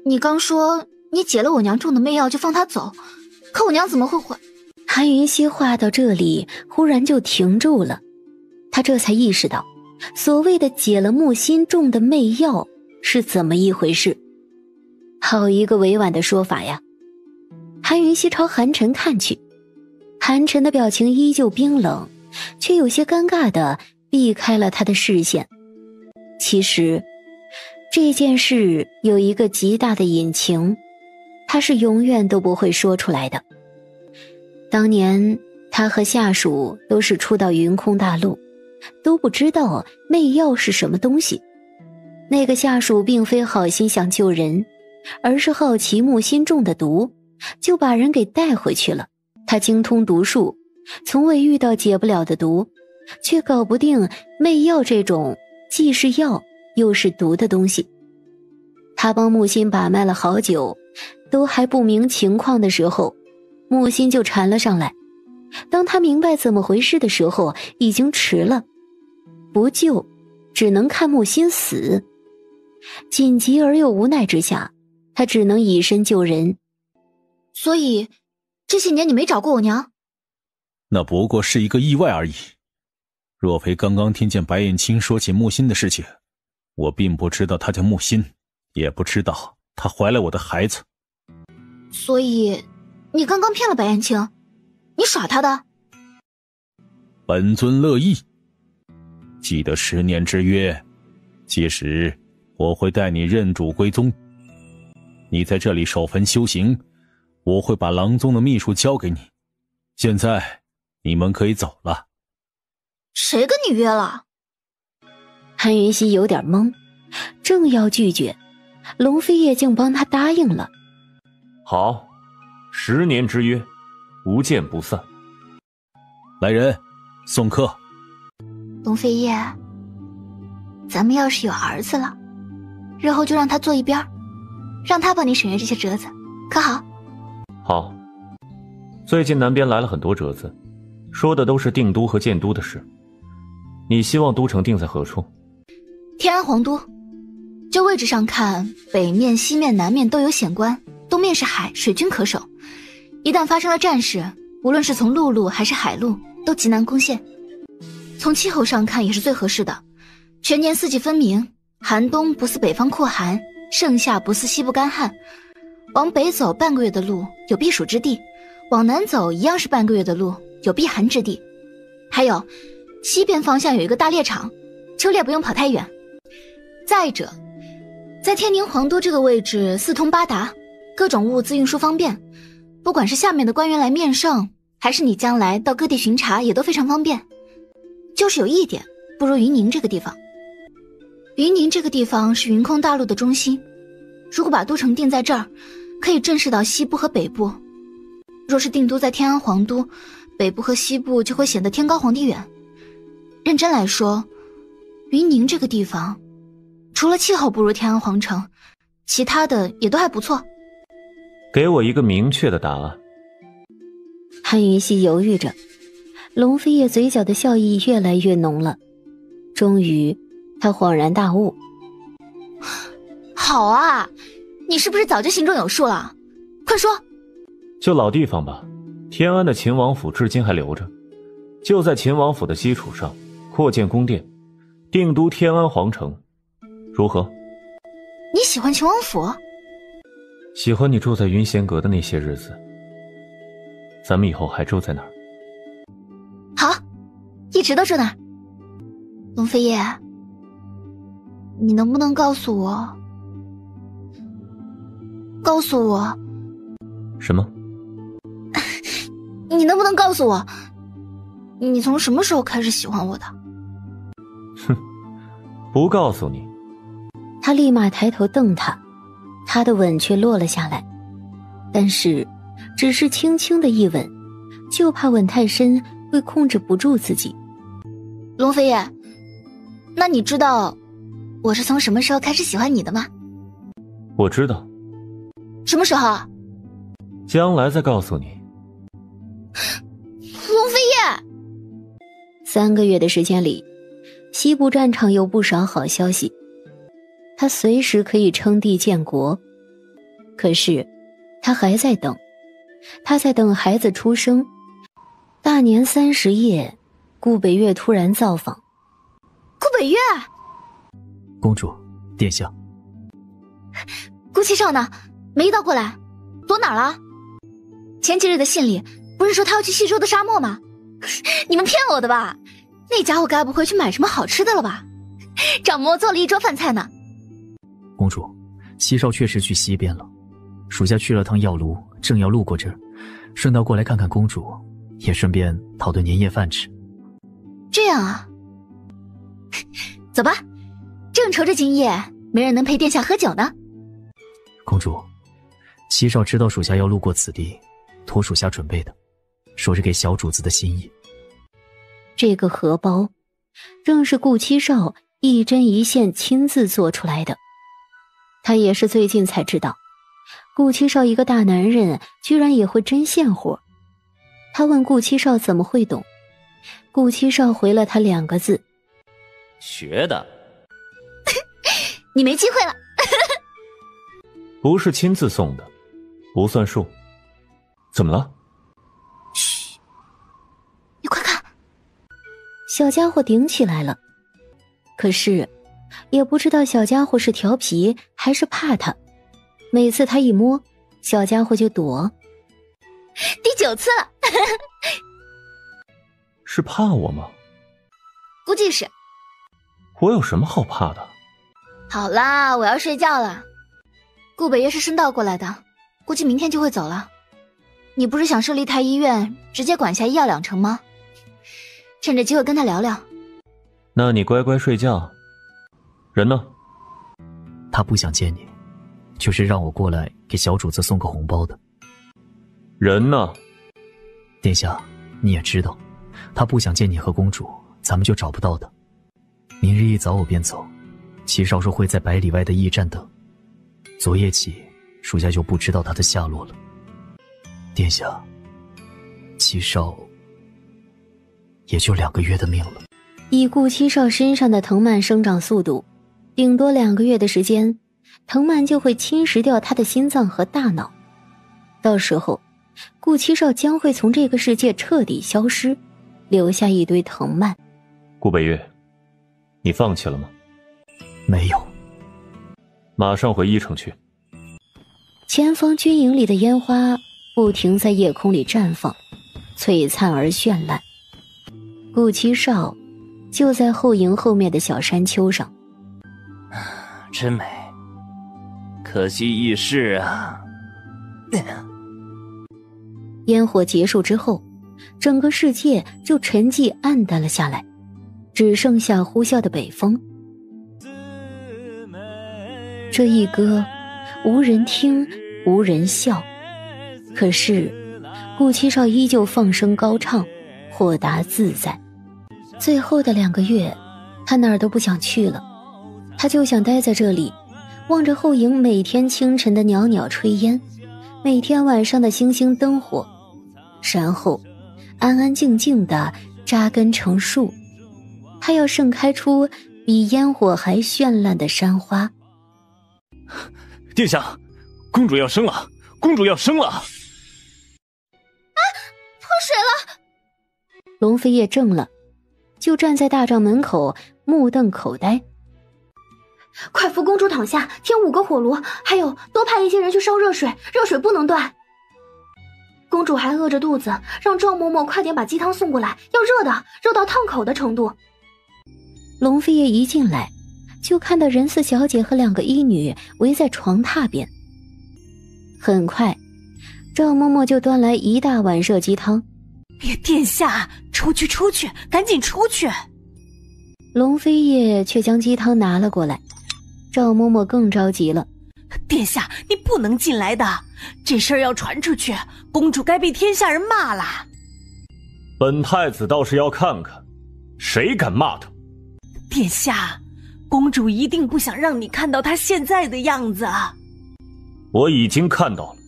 S1: 你刚说你解了我娘中的媚药就放她走，可我娘怎么会还？
S4: 韩云溪话到这里忽然就停住了，他这才意识到所谓的解了木心中的媚药是怎么一回事。好一个委婉的说法呀！韩云溪朝韩晨看去，韩晨的表情依旧冰冷，却有些尴尬地避开了他的视线。其实这件事有一个极大的隐情，他是永远都不会说出来的。当年他和下属都是初到云空大陆，都不知道媚药是什么东西。那个下属并非好心想救人，而是好奇木心中的毒，就把人给带回去了。他精通毒术，从未遇到解不了的毒，却搞不定媚药这种既是药又是毒的东西。他帮木心把脉了好久，都还不明情况的时候，木心就缠了上来。当他明白怎么回事的时候，已经迟了。不救，只能看木心死。紧急而又无奈之下，他只能以身救人。
S1: 所以这些年你没找过我娘？
S3: 那不过是一个意外而已。若非刚刚听见白燕青说起木心的事情，我并不知道她叫木心，也不知道她怀了我的孩子。
S1: 所以你刚刚骗了白燕青，你耍她的？
S3: 本尊乐意。记得10年之约，届时我会带你认主归宗。你在这里守坟修行，我会把狼宗的秘术交给你。现在你们可以走了。
S1: 谁跟你约了？
S4: 韩云溪有点懵，正要拒绝，龙飞叶竟帮他答应了。
S14: 好，10年之约，无见不散。
S20: 来人，送客。
S1: 龙飞叶，咱们要是有儿子了，日后就让他坐一边，让他帮你审阅这些折子，可好？
S14: 好。最近南边来了很多折子，说的都是定都和建都的事。你希望都城定在何处？
S1: 天安皇都。就位置上看，北面、西面、南面都有险关，东面是海，水军可守。一旦发生了战事，无论是从陆路还是海路，都极难攻陷。从气候上看也是最合适的，全年四季分明，寒冬不似北方酷寒，盛夏不似西部干旱。往北走半个月的路有避暑之地，往南走一样是半个月的路，有避寒之地。还有西边方向有一个大猎场，秋猎不用跑太远。再者，在天宁皇都这个位置四通八达，各种物资运输方便，不管是下面的官员来面圣，还是你将来到各地巡查也都非常方便。就是有一点不如云宁这个地方。云宁这个地方是云空大陆的中心，如果把都城定在这儿，可以正视到西部和北部。若是定都在天安皇都，北部和西部就会显得天高皇帝远。认真来说，云宁这个地方除了气候不如天安皇城，其他的也都还不错。
S14: 给我一个明确的答案。
S4: 韩云熙犹豫着，龙飞叶嘴角的笑意越来越浓了。终于他恍然大悟。
S1: 好啊，你是不是早就心中有数了？快说。
S14: 就老地方吧，天安的秦王府至今还留着，就在秦王府的基础上扩建宫殿，定都天安皇城，如何？
S1: 你喜欢秦王府？
S14: 喜欢你住在云仙阁的那些日子。咱们以后还住在那儿。
S1: 好，一直都住那儿。龙飞叶，你能不能告诉我
S14: 什么？
S1: 你能不能告诉我，你从什么时候开始喜欢我的？
S14: 哼，不告诉你。
S4: 他立马抬头瞪他，他的吻却落了下来，但是只是轻轻的一吻，就怕吻太深会控制不住自己。
S1: 龙飞叶，那你知道我是从什么时候开始喜欢你的吗？
S14: 我知道。
S1: 什么时候？
S14: 将来再告诉你。
S1: 龙飞叶
S4: ，3个月的时间里，西部战场有不少好消息，他随时可以称帝建国。可是他还在等，他在等孩子出生。大年30夜，顾北岳突然造访。
S1: 顾北岳，
S8: 公主，殿下。
S1: 顾七少呢？没一道过来，躲哪儿了？前几日的信里不是说他要去西周的沙漠吗？你们骗我的吧？那家伙该不会去买什么好吃的了吧？长魔做了一桌饭菜呢。
S8: 公主，西少确实去西边了，属下去了趟药炉，正要路过这儿，顺道过来看看公主，也顺便讨顿年夜饭吃。
S1: 这样啊，走吧，正愁着今夜没人能陪殿下喝酒呢。
S8: 公主，西少知道属下要路过此地，托属下准备的，说是给小主子的心意。
S4: 这个荷包正是顾七少一针一线亲自做出来的。他也是最近才知道，顾七少一个大男人居然也会针线活。他问顾七少怎么会懂，顾七少回了他2个字：
S14: 学的。
S1: 你没机会了。
S14: 不是亲自送的，不算数。怎么了？
S1: 嘘，你快看。
S4: 小家伙顶起来了，可是也不知道小家伙是调皮还是怕他，每次他一摸，小家伙就躲。
S1: 第9次了。
S14: 是怕我吗？
S1: 估计是。
S14: 我有什么好怕的？
S1: 好啦，我要睡觉了。顾北岳是顺道过来的，估计明天就会走了。你不是想设立太医院，直接管辖1药2城吗？趁着机会跟他聊聊。
S14: 那你乖乖睡觉。人呢？
S8: 他不想见你，就是让我过来给小主子送个红包的。
S14: 人呢？
S8: 殿下，你也知道，他不想见你和公主，咱们就找不到的。明日一早我便走，七少说会在百里外的驿站等。昨夜起，属下就不知道他的下落了。殿下，七少也就2个月的命了。
S4: 以顾七少身上的藤蔓生长速度，顶多2个月的时间，藤蔓就会侵蚀掉他的心脏和大脑。到时候，顾七少将会从这个世界彻底消失，留下一堆藤蔓。
S14: 顾北岳，你放弃了吗？
S8: 没有。
S14: 马上回驿城去。
S4: 前方军营里的烟花不停在夜空里绽放，璀璨而绚烂。顾七少就在后营后面的小山丘上。
S21: 真美，可惜易逝啊。
S4: 烟火结束之后，整个世界就沉寂暗淡了下来，只剩下呼啸的北风。这一歌无人听，无人笑，可是顾七少依旧放声高唱，豁达自在。最后的2个月，他哪儿都不想去了，他就想待在这里，望着后营每天清晨的袅袅炊烟，每天晚上的星星灯火，然后安安静静地扎根成树。他要盛开出比烟火还绚烂的山花。
S21: 殿下，公主要生了，公主要生了！啊！
S1: 脱水了！
S4: 龙飞叶怔了，就站在大帐门口目瞪口呆。
S12: 快扶公主躺下，添5个火炉，还有多派一些人去烧热水，热水不能断。公主还饿着肚子，让赵嬷嬷快点把鸡汤送过来，要热的，热到烫口的程度。
S4: 龙飞叶一进来，就看到仁四小姐和2个医女围在床榻边。很快，赵嬷嬷就端来一大碗热鸡汤。
S2: 殿下，出去，赶紧出去！
S4: 龙飞叶却将鸡汤拿了过来。赵嬷嬷更着急了。
S2: 殿下，你不能进来的，这事儿要传出去，公主该被天下人骂了。
S14: 本太子倒是要看看，谁敢骂她。
S2: 殿下，公主一定不想让你看到她现在的样子。
S14: 我已经看到了。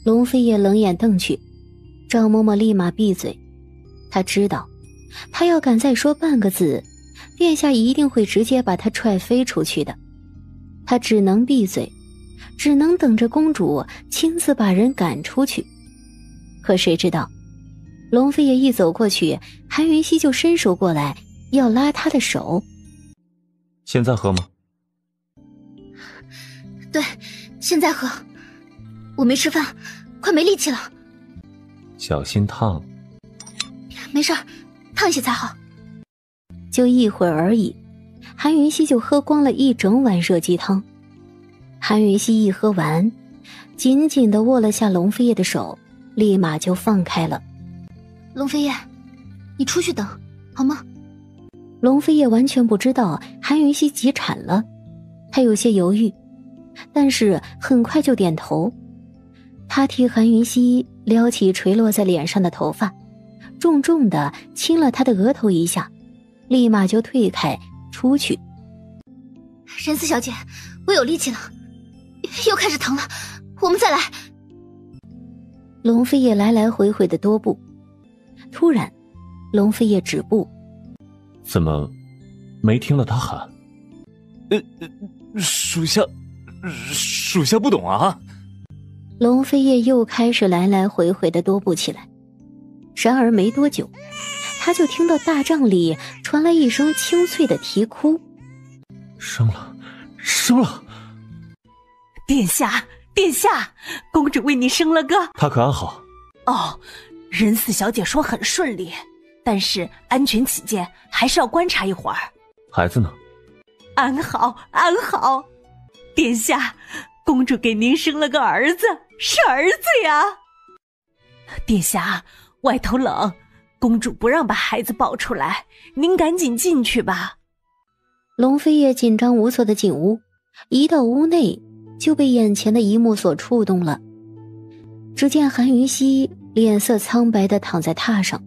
S4: 龙飞叶冷眼瞪去，赵嬷嬷立马闭嘴。她知道，她要敢再说半个字，殿下一定会直接把她踹飞出去的。她只能闭嘴，只能等着公主亲自把人赶出去。可谁知道，龙飞叶一走过去，韩云溪就伸手过来要拉他的手。
S14: 现在喝吗？
S1: 对，现在喝。我没吃饭，快没力气了。
S14: 小心烫。
S1: 没事儿，烫一些才好。
S4: 就一会儿而已，韩云溪就喝光了一整碗热鸡汤。韩云溪一喝完，紧紧地握了下龙飞叶的手，立马就放开了。
S1: 龙飞叶，你出去等好吗？
S4: 龙飞叶完全不知道韩云溪急产了，他有些犹豫，但是很快就点头。他替韩云溪撩起垂落在脸上的头发，重重地亲了他的额头一下，立马就退开出去。
S1: 仁四小姐，我有力气了，又开始疼了，我们再来。
S4: 龙飞叶来来回回的踱步，突然龙飞叶止步。
S14: 怎么没听到他喊？
S21: 属下不懂啊。
S4: 龙飞叶又开始来来回回的踱步起来，然而没多久，他就听到大帐里传来一声清脆的啼哭。
S14: 生了！
S2: 殿下，公主为你生了个……
S14: 她可安好？
S2: 哦，仁四小姐说很顺利，但是安全起见，还是要观察一会儿。
S14: 孩子呢？
S2: 安好。殿下，公主给您生了个儿子，是儿子呀。殿下，外头冷，公主不让把孩子抱出来，您赶紧进去吧。
S4: 龙飞叶紧张无措的进屋，一到屋内就被眼前的一幕所触动了。只见韩云溪脸色苍白地躺在榻上，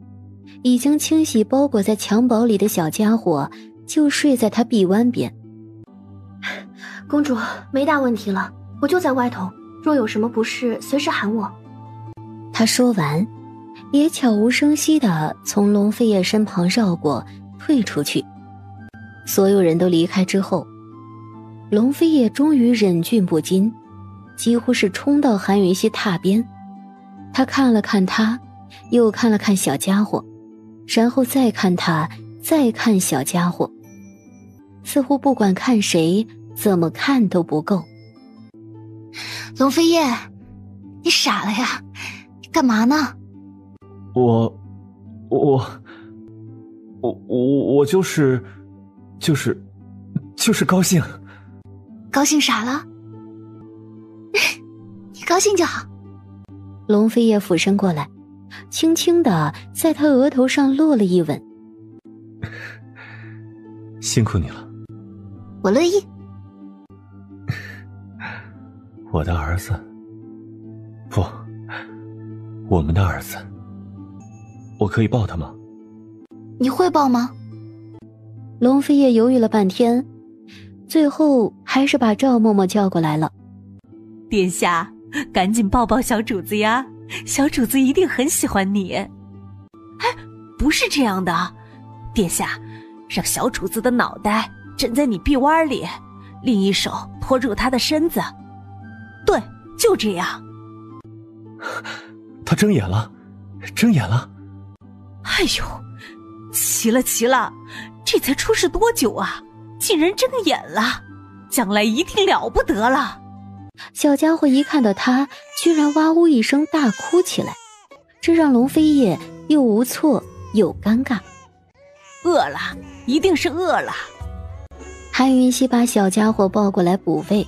S4: 已经清洗包裹在襁褓里的小家伙就睡在他臂弯边。
S9: 公主，没大问题了，我就在外头，若有什么不适随时喊我。
S4: 他说完也悄无声息地从龙飞叶身旁绕过，退出去。所有人都离开之后，龙飞叶终于忍俊不禁，几乎是冲到韩云溪榻边。他看了看他，又看了看小家伙，然后再看他，再看小家伙，似乎不管看谁怎么看都不够。
S1: 龙飞叶，你傻了呀？你干嘛呢？
S8: 我就是高兴。
S1: 高兴傻了？你高兴就好。
S4: 龙飞叶俯身过来，轻轻地在他额头上落了一吻。
S8: 辛苦你了。
S1: 我乐意。
S8: 我的儿子，不，我们的儿子，我可以抱他吗？
S1: 你会抱吗？
S4: 龙飞叶犹豫了半天，最后还是把赵嬷嬷叫过来了。
S2: 殿下，赶紧抱抱小主子呀，小主子一定很喜欢你。哎，不是这样的，殿下，让小主子的脑袋枕在你臂弯里，另一手托住他的身子。对，就这样。
S8: 他睁眼了，睁眼了。
S2: 哎呦，奇了奇了，这才出世多久啊，竟然睁眼了，将来一定了不得了。
S4: 小家伙一看到他，居然哇呜一声大哭起来，这让龙飞叶又无措又尴尬。
S2: 饿了，一定是饿了。
S4: 韩云溪把小家伙抱过来补喂，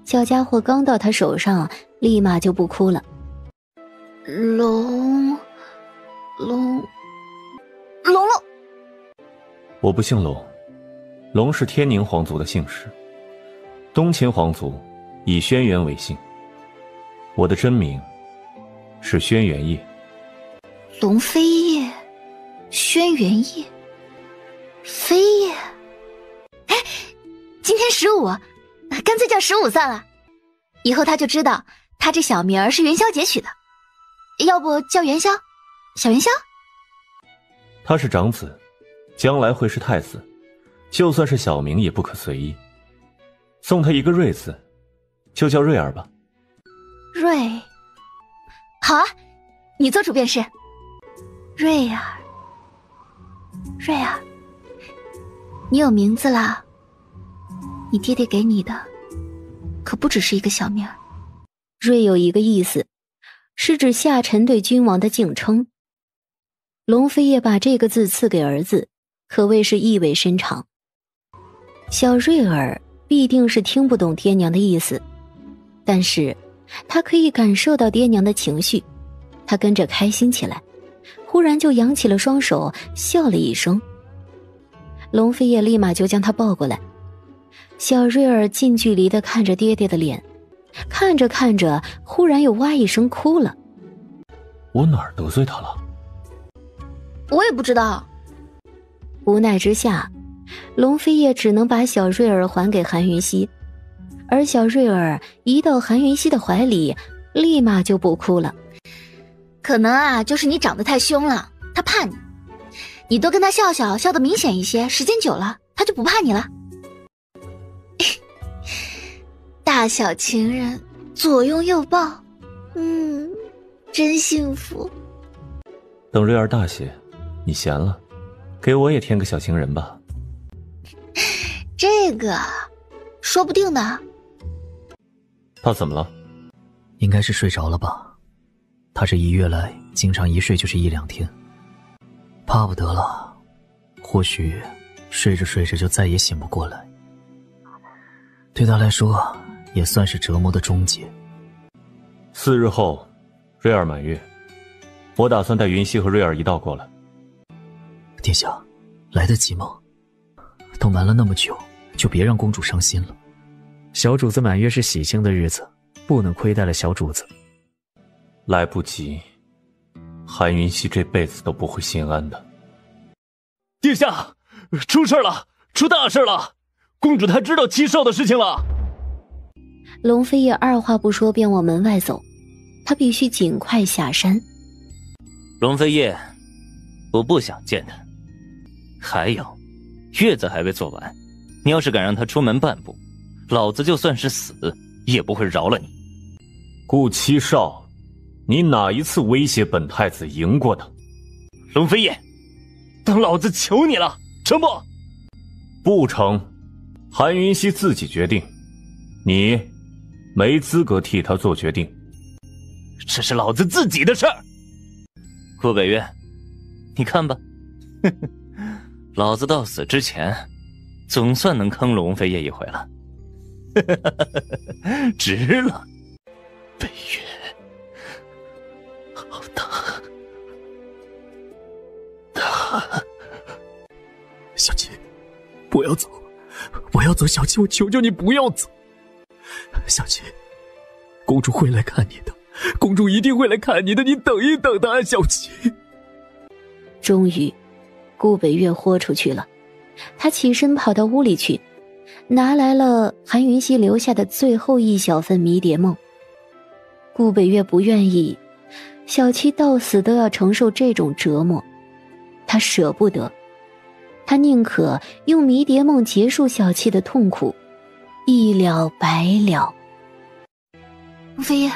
S4: 小家伙刚到他手上，立马就不哭了。
S1: 龙，
S14: 我不姓龙，龙是天宁皇族的姓氏，东秦皇族以轩辕为姓，我的真名是轩辕叶。
S1: 龙飞叶，轩辕叶，飞叶。哎，今天15，干脆叫15算了，以后他就知道他这小名儿是元宵节取的。要不叫元宵，小元宵。
S14: 他是长子，将来会是太子，就算是小名也不可随意。送他一个瑞字，就叫瑞儿吧。
S1: 瑞，好啊，你做主便是。瑞儿，瑞儿，你有名字了。你爹爹给你的，可不只是一个小名儿。
S4: 瑞有一个意思，是指下臣对君王的敬称。龙飞叶把这个字赐给儿子，可谓是意味深长。小瑞儿必定是听不懂爹娘的意思，但是他可以感受到爹娘的情绪，他跟着开心起来，忽然就扬起了双手，笑了一声。龙飞叶立马就将他抱过来，小瑞儿近距离地看着爹爹的脸，看着看着，忽然又哇一声哭了。
S14: 我哪儿得罪他了？
S1: 我也不知道。
S4: 无奈之下，龙飞叶只能把小瑞儿还给韩云溪，而小瑞儿一到韩云溪的怀里，立马就不哭了。
S1: 可能啊，就是你长得太凶了，他怕你。你多跟他笑笑，笑得明显一些，时间久了，他就不怕你了。大小情人，左拥右抱，真幸福。
S14: 等瑞儿大些，你闲了，给我也添个小情人吧。
S1: 这个，说不定呢。
S14: 他怎么了？
S8: 应该是睡着了吧。他这1月来，经常一睡就是1、2天，怕不得了，或许睡着睡着就再也醒不过来。对他来说，也算是折磨的终结。
S14: 4日后，瑞儿满月，我打算带云溪和瑞儿一道过来。
S8: 殿下，来得及吗？等瞒了那么久，就别让公主伤心了。小主子满月是喜庆的日子，不能亏待了小主子。
S14: 来不及，韩云溪这辈子都不会心安的。
S20: 殿下，出事了，出大事了！公主她知道七少的事情了。
S4: 龙飞也二话不说便往门外走，他必须尽快下山。
S21: 龙飞叶，我不想见他。还有，月子还未做完，你要是敢让他出门半步，老子就算是死也不会饶了你。
S14: 顾七少，你哪一次威胁本太子赢过的？
S20: 龙飞叶，当老子求你了，成不？
S14: 不成，韩云溪自己决定，你没资格替他做决定。
S20: 这是老子自己的事儿。
S21: 顾北岳，你看吧，老子到死之前，总算能坑龙飞叶一回了。值了，
S20: 北岳，好疼，疼。
S8: 小七，不要走，我要走，小七，我求求你不要走。小七，公主会来看你的，公主一定会来看你的，你等一等她，小七。
S4: 终于，顾北岳豁出去了，他起身跑到屋里去，拿来了韩云溪留下的最后一小份迷迭梦。顾北岳不愿意小七到死都要承受这种折磨，他舍不得，他宁可用迷迭梦结束小七的痛苦，一了百了。
S1: 龙飞叶，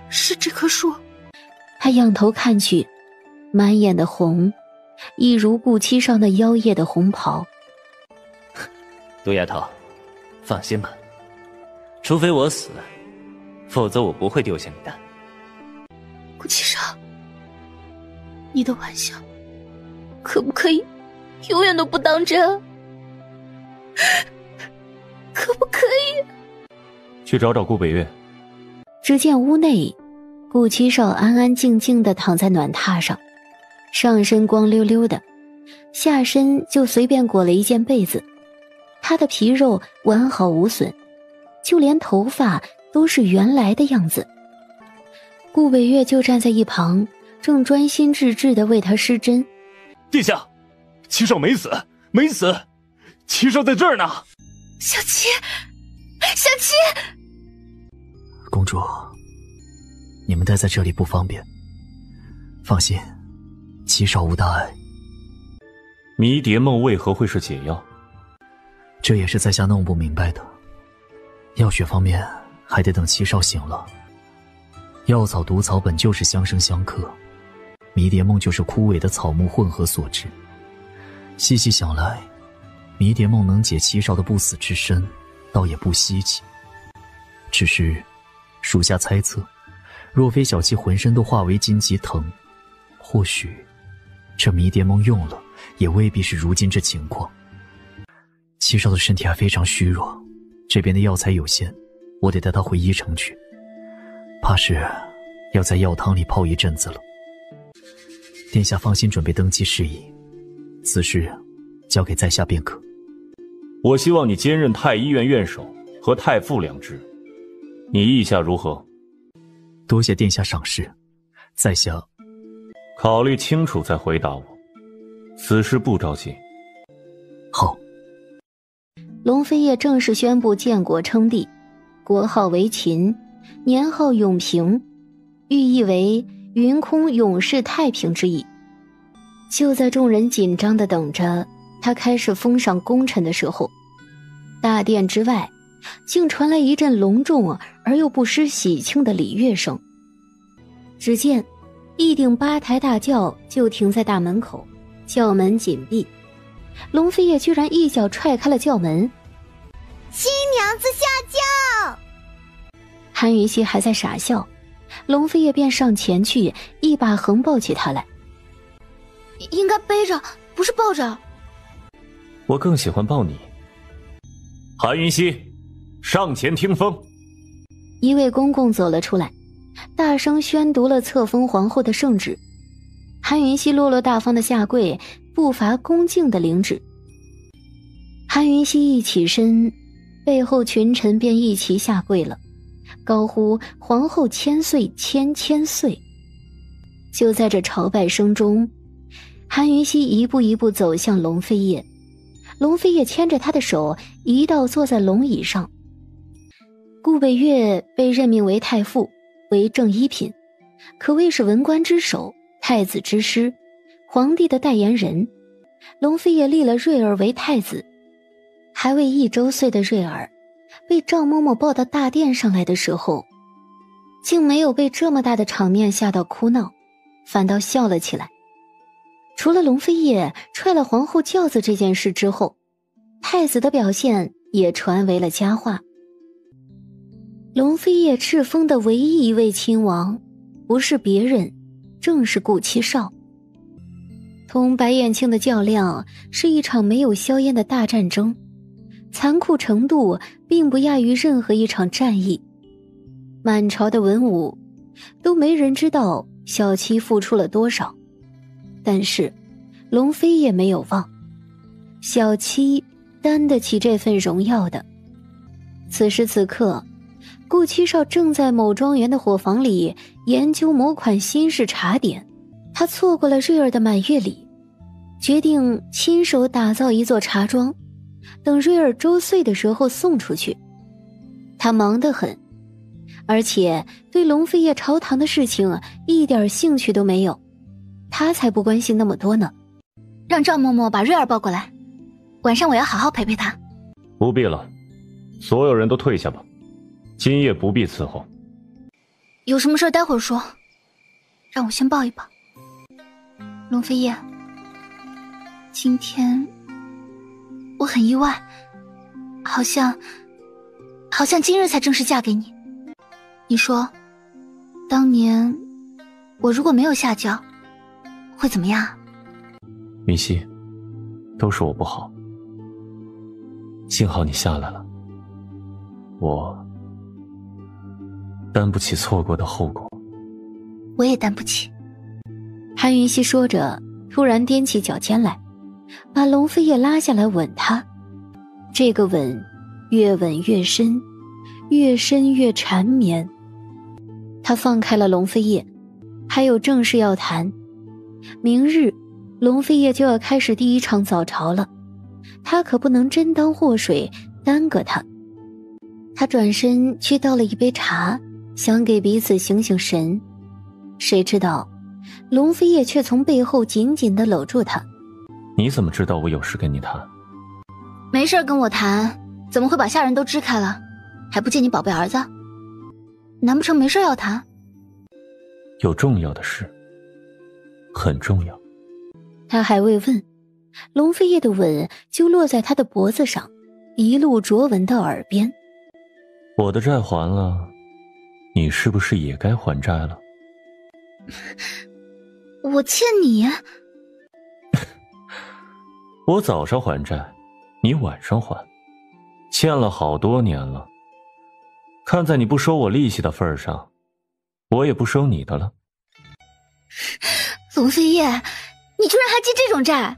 S1: 是这棵树。
S4: 他仰头看去，满眼的红，一如顾七少那妖艳的红袍。
S21: 杜丫头，放心吧，除非我死，否则我不会丢下你的。
S1: 顾七少，你的玩笑可不可以永远都不当真？可不可以？
S14: 去找找顾北岳。
S4: 只见屋内，顾七少安安静静地躺在暖榻上，上身光溜溜的，下身就随便裹了一件被子，他的皮肉完好无损，就连头发都是原来的样子。顾北岳就站在一旁，正专心致志地为他施针。
S20: 殿下，七少没死，没死，七少在这儿呢。
S1: 小七，小七，
S8: 公主，你们待在这里不方便，放心，七少无大碍。
S14: 迷迭梦为何会是解药？
S8: 这也是在下弄不明白的。药学方面还得等七少醒了。药草毒草本就是相生相克，迷迭梦就是枯萎的草木混合所致。细细想来，迷迭梦能解七少的不死之身，倒也不稀奇。只是属下猜测，若非小七浑身都化为荆棘藤，或许这迷迭梦用了，也未必是如今这情况。七少的身体还非常虚弱，这边的药材有限，我得带他回医城去，怕是要在药汤里泡一阵子了。殿下放心准备登基事宜，此事交给在下便可。
S14: 我希望你兼任太医院院守和太傅两职，你意下如何？
S8: 多谢殿下赏识，在下
S14: 考虑清楚再回答我，此事不着急。
S8: 好。
S4: 龙飞叶正式宣布建国称帝，国号为秦，年号永平，寓意为云空永世太平之意。就在众人紧张地等着他开始封赏功臣的时候，大殿之外竟传来一阵隆重而又不失喜庆的礼乐声。只见一顶8抬大轿就停在大门口，轿门紧闭，龙飞叶居然一脚踹开了轿门。
S9: 新娘子下轿！
S4: 韩云溪还在傻笑，龙飞叶便上前去一把横抱起他来。
S1: 应该背着，不是抱着。
S14: 我更喜欢抱你。韩云溪，上前听风。
S4: 一位公公走了出来，大声宣读了册封皇后的圣旨。韩云溪落落大方的下跪，步伐恭敬的领旨。韩云溪一起身，背后群臣便一齐下跪了，高呼皇后千岁千千岁。就在这朝拜声中，韩云熙一步一步走向龙飞叶，龙飞叶牵着他的手一道坐在龙椅上。顾北岳被任命为太傅，为正一品，可谓是文官之首，太子之师，皇帝的代言人。龙飞叶立了瑞儿为太子，还未1周岁的瑞儿被赵嬷嬷抱到大殿上来的时候，竟没有被这么大的场面吓到哭闹，反倒笑了起来。除了龙飞叶踹了皇后轿子这件事之后，太子的表现也传为了佳话。龙飞叶敕封的唯一一位亲王，不是别人，正是顾七少。同白燕青的较量是一场没有硝烟的大战争，残酷程度并不亚于任何一场战役。满朝的文武都没人知道小七付出了多少，但是龙飞也没有忘，小七担得起这份荣耀的。此时此刻，顾七少正在某庄园的伙房里研究某款新式茶点，他错过了瑞儿的满月礼，决定亲手打造一座茶庄，等瑞儿周岁的时候送出去。他忙得很，而且对龙飞叶朝堂的事情一点兴趣都没有，他才不关心那么多呢。
S1: 让赵嬷嬷把瑞儿抱过来，晚上我要好好陪陪她。
S14: 不必了，所有人都退下吧，今夜不必伺候。
S1: 有什么事待会儿说，让我先抱一抱。龙飞叶，今天我很意外，好像今日才正式嫁给你。你说，当年我如果没有下轿，会怎么样？
S8: 云溪，都是我不好，幸好你下来了，我担不起错过的后果。
S1: 我也担不起。
S4: 韩云溪说着，突然踮起脚尖来，把龙飞叶拉下来吻他。这个吻越吻越深，越深越缠绵。他放开了龙飞叶，还有正事要谈。明日龙飞叶就要开始第一场早朝了，他可不能真当祸水耽搁他。他转身去倒了一杯茶，想给彼此醒醒神，谁知道龙飞叶却从背后紧紧地搂住他。
S8: 你怎么知道我有事跟你谈？
S1: 没事跟我谈，怎么会把下人都支开了？还不见你宝贝儿子？难不成没事要谈？
S8: 有重要的事，很重要。
S4: 他还未问，龙飞叶的吻就落在他的脖子上，一路啄吻到耳边。
S8: 我的债还了，你是不是也该还债了？
S1: 我欠你。
S8: 我早上还债，你晚上还，欠了好多年了。看在你不收我利息的份上，我也不收你的了。
S1: 龙飞叶，你居然还记这种债？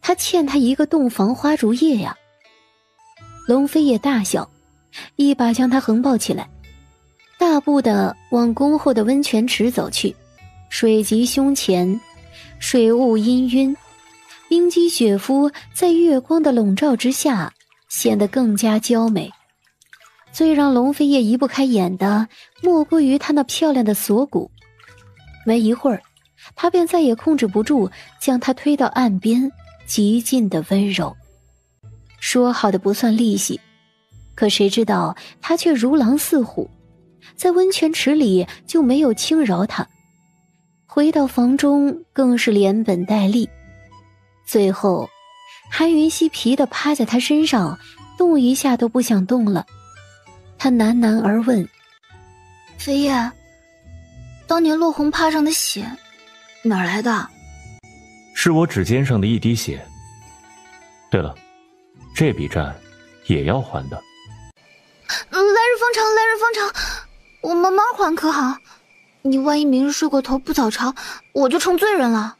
S4: 他欠他一个洞房花烛夜呀！龙飞叶大笑，一把将他横抱起来，大步地往宫后的温泉池走去。水及胸前，水雾氤氲，冰肌雪肤在月光的笼罩之下显得更加娇美。最让龙飞叶移不开眼的，莫过于她那漂亮的锁骨。没一会儿，他便再也控制不住，将她推到岸边，极尽的温柔。说好的不算利息，可谁知道他却如狼似虎，在温泉池里就没有轻饶他。回到房中更是连本带利，最后韩云溪皮地趴在他身上，动一下都不想动了。他喃喃而问：
S1: 飞叶，当年落红帕上的血哪儿来的？
S8: 是我指尖上的一滴血。对了，这笔债也要还的。
S1: 来日方长，来日方长，我慢慢还可好？你万一明日睡过头不早朝，我就成罪人了。